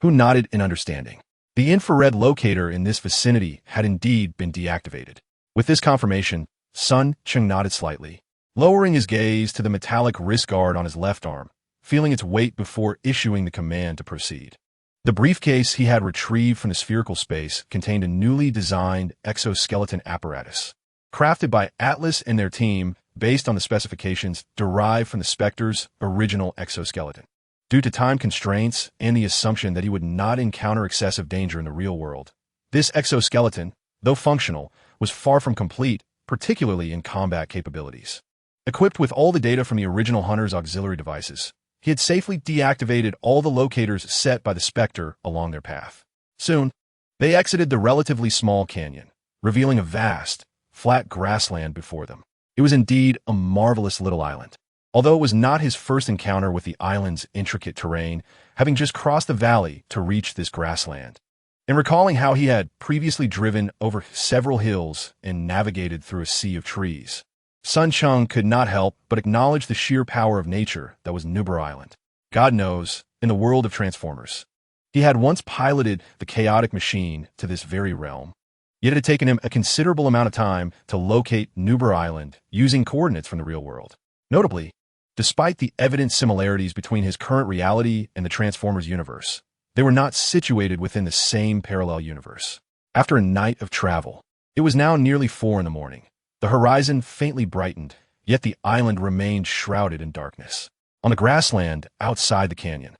who nodded in understanding. The infrared locator in this vicinity had indeed been deactivated. With this confirmation, Cheng nodded slightly, lowering his gaze to the metallic wrist guard on his left arm, feeling its weight before issuing the command to proceed. The briefcase he had retrieved from the spherical space contained a newly designed exoskeleton apparatus, crafted by Atlas and their team based on the specifications derived from the Spectre's original exoskeleton. Due to time constraints and the assumption that he would not encounter excessive danger in the real world, this exoskeleton, though functional, was far from complete, particularly in combat capabilities. Equipped with all the data from the original Hunter's auxiliary devices, he had safely deactivated all the locators set by the Spectre along their path. Soon, they exited the relatively small canyon, revealing a vast, flat grassland before them. It was indeed a marvelous little island. Although it was not his first encounter with the island's intricate terrain, having just crossed the valley to reach this grassland, and recalling how he had previously driven over several hills and navigated through a sea of trees, Cheng could not help but acknowledge the sheer power of nature that was Nubra Island. God knows, in the world of Transformers, he had once piloted the chaotic machine to this very realm, yet it had taken him a considerable amount of time to locate Nubra Island using coordinates from the real world. Notably, despite the evident similarities between his current reality and the Transformers universe, they were not situated within the same parallel universe. After a night of travel, it was now nearly 4 in the morning. The horizon faintly brightened, yet the island remained shrouded in darkness. On the grassland outside the canyon,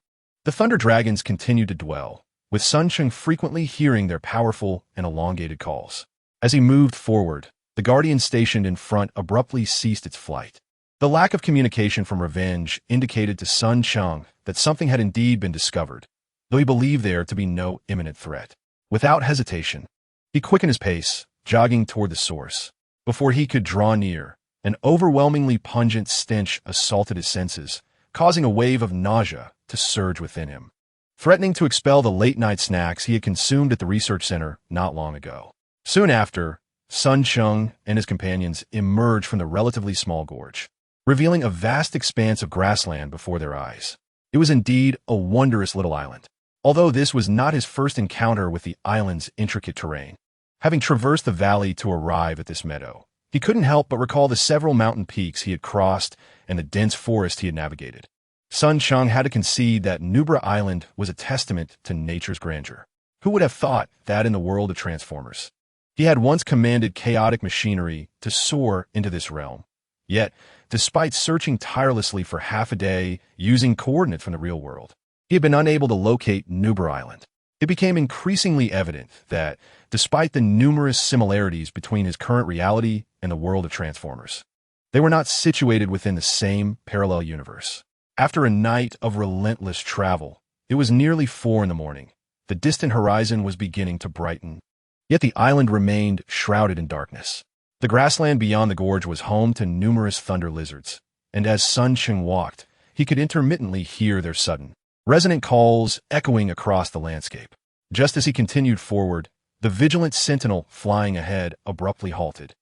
the thunder dragons continued to dwell, with Cheng frequently hearing their powerful and elongated calls. As he moved forward, the guardian stationed in front abruptly ceased its flight. The lack of communication from Revenge indicated to Cheng that something had indeed been discovered, though he believed there to be no imminent threat. Without hesitation, he quickened his pace, jogging toward the source. Before he could draw near, an overwhelmingly pungent stench assaulted his senses, causing a wave of nausea to surge within him, threatening to expel the late-night snacks he had consumed at the research center not long ago. Soon after, Cheng and his companions emerged from the relatively small gorge, revealing a vast expanse of grassland before their eyes. It was indeed a wondrous little island. Although this was not his first encounter with the island's intricate terrain, having traversed the valley to arrive at this meadow, he couldn't help but recall the several mountain peaks he had crossed and the dense forest he had navigated. Cheng had to concede that Nubra Island was a testament to nature's grandeur. Who would have thought that in the world of Transformers? He had once commanded chaotic machinery to soar into this realm. Yet, despite searching tirelessly for half a day using coordinates from the real world, he had been unable to locate Nubra Island. It became increasingly evident that, despite the numerous similarities between his current reality and the world of Transformers, they were not situated within the same parallel universe. After a night of relentless travel, it was nearly 4 in the morning. The distant horizon was beginning to brighten. Yet the island remained shrouded in darkness. The grassland beyond the gorge was home to numerous thunder lizards, and as Cheng walked, he could intermittently hear their sudden, resonant calls echoing across the landscape. Just as he continued forward, the vigilant sentinel flying ahead abruptly halted.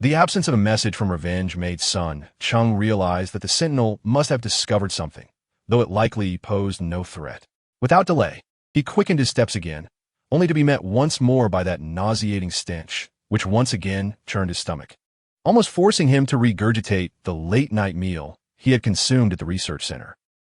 The absence of a message from Revenge made Cheng realize that the sentinel must have discovered something, though it likely posed no threat. Without delay, he quickened his steps again, only to be met once more by that nauseating stench, which once again churned his stomach, almost forcing him to regurgitate the late-night meal he had consumed at the research center.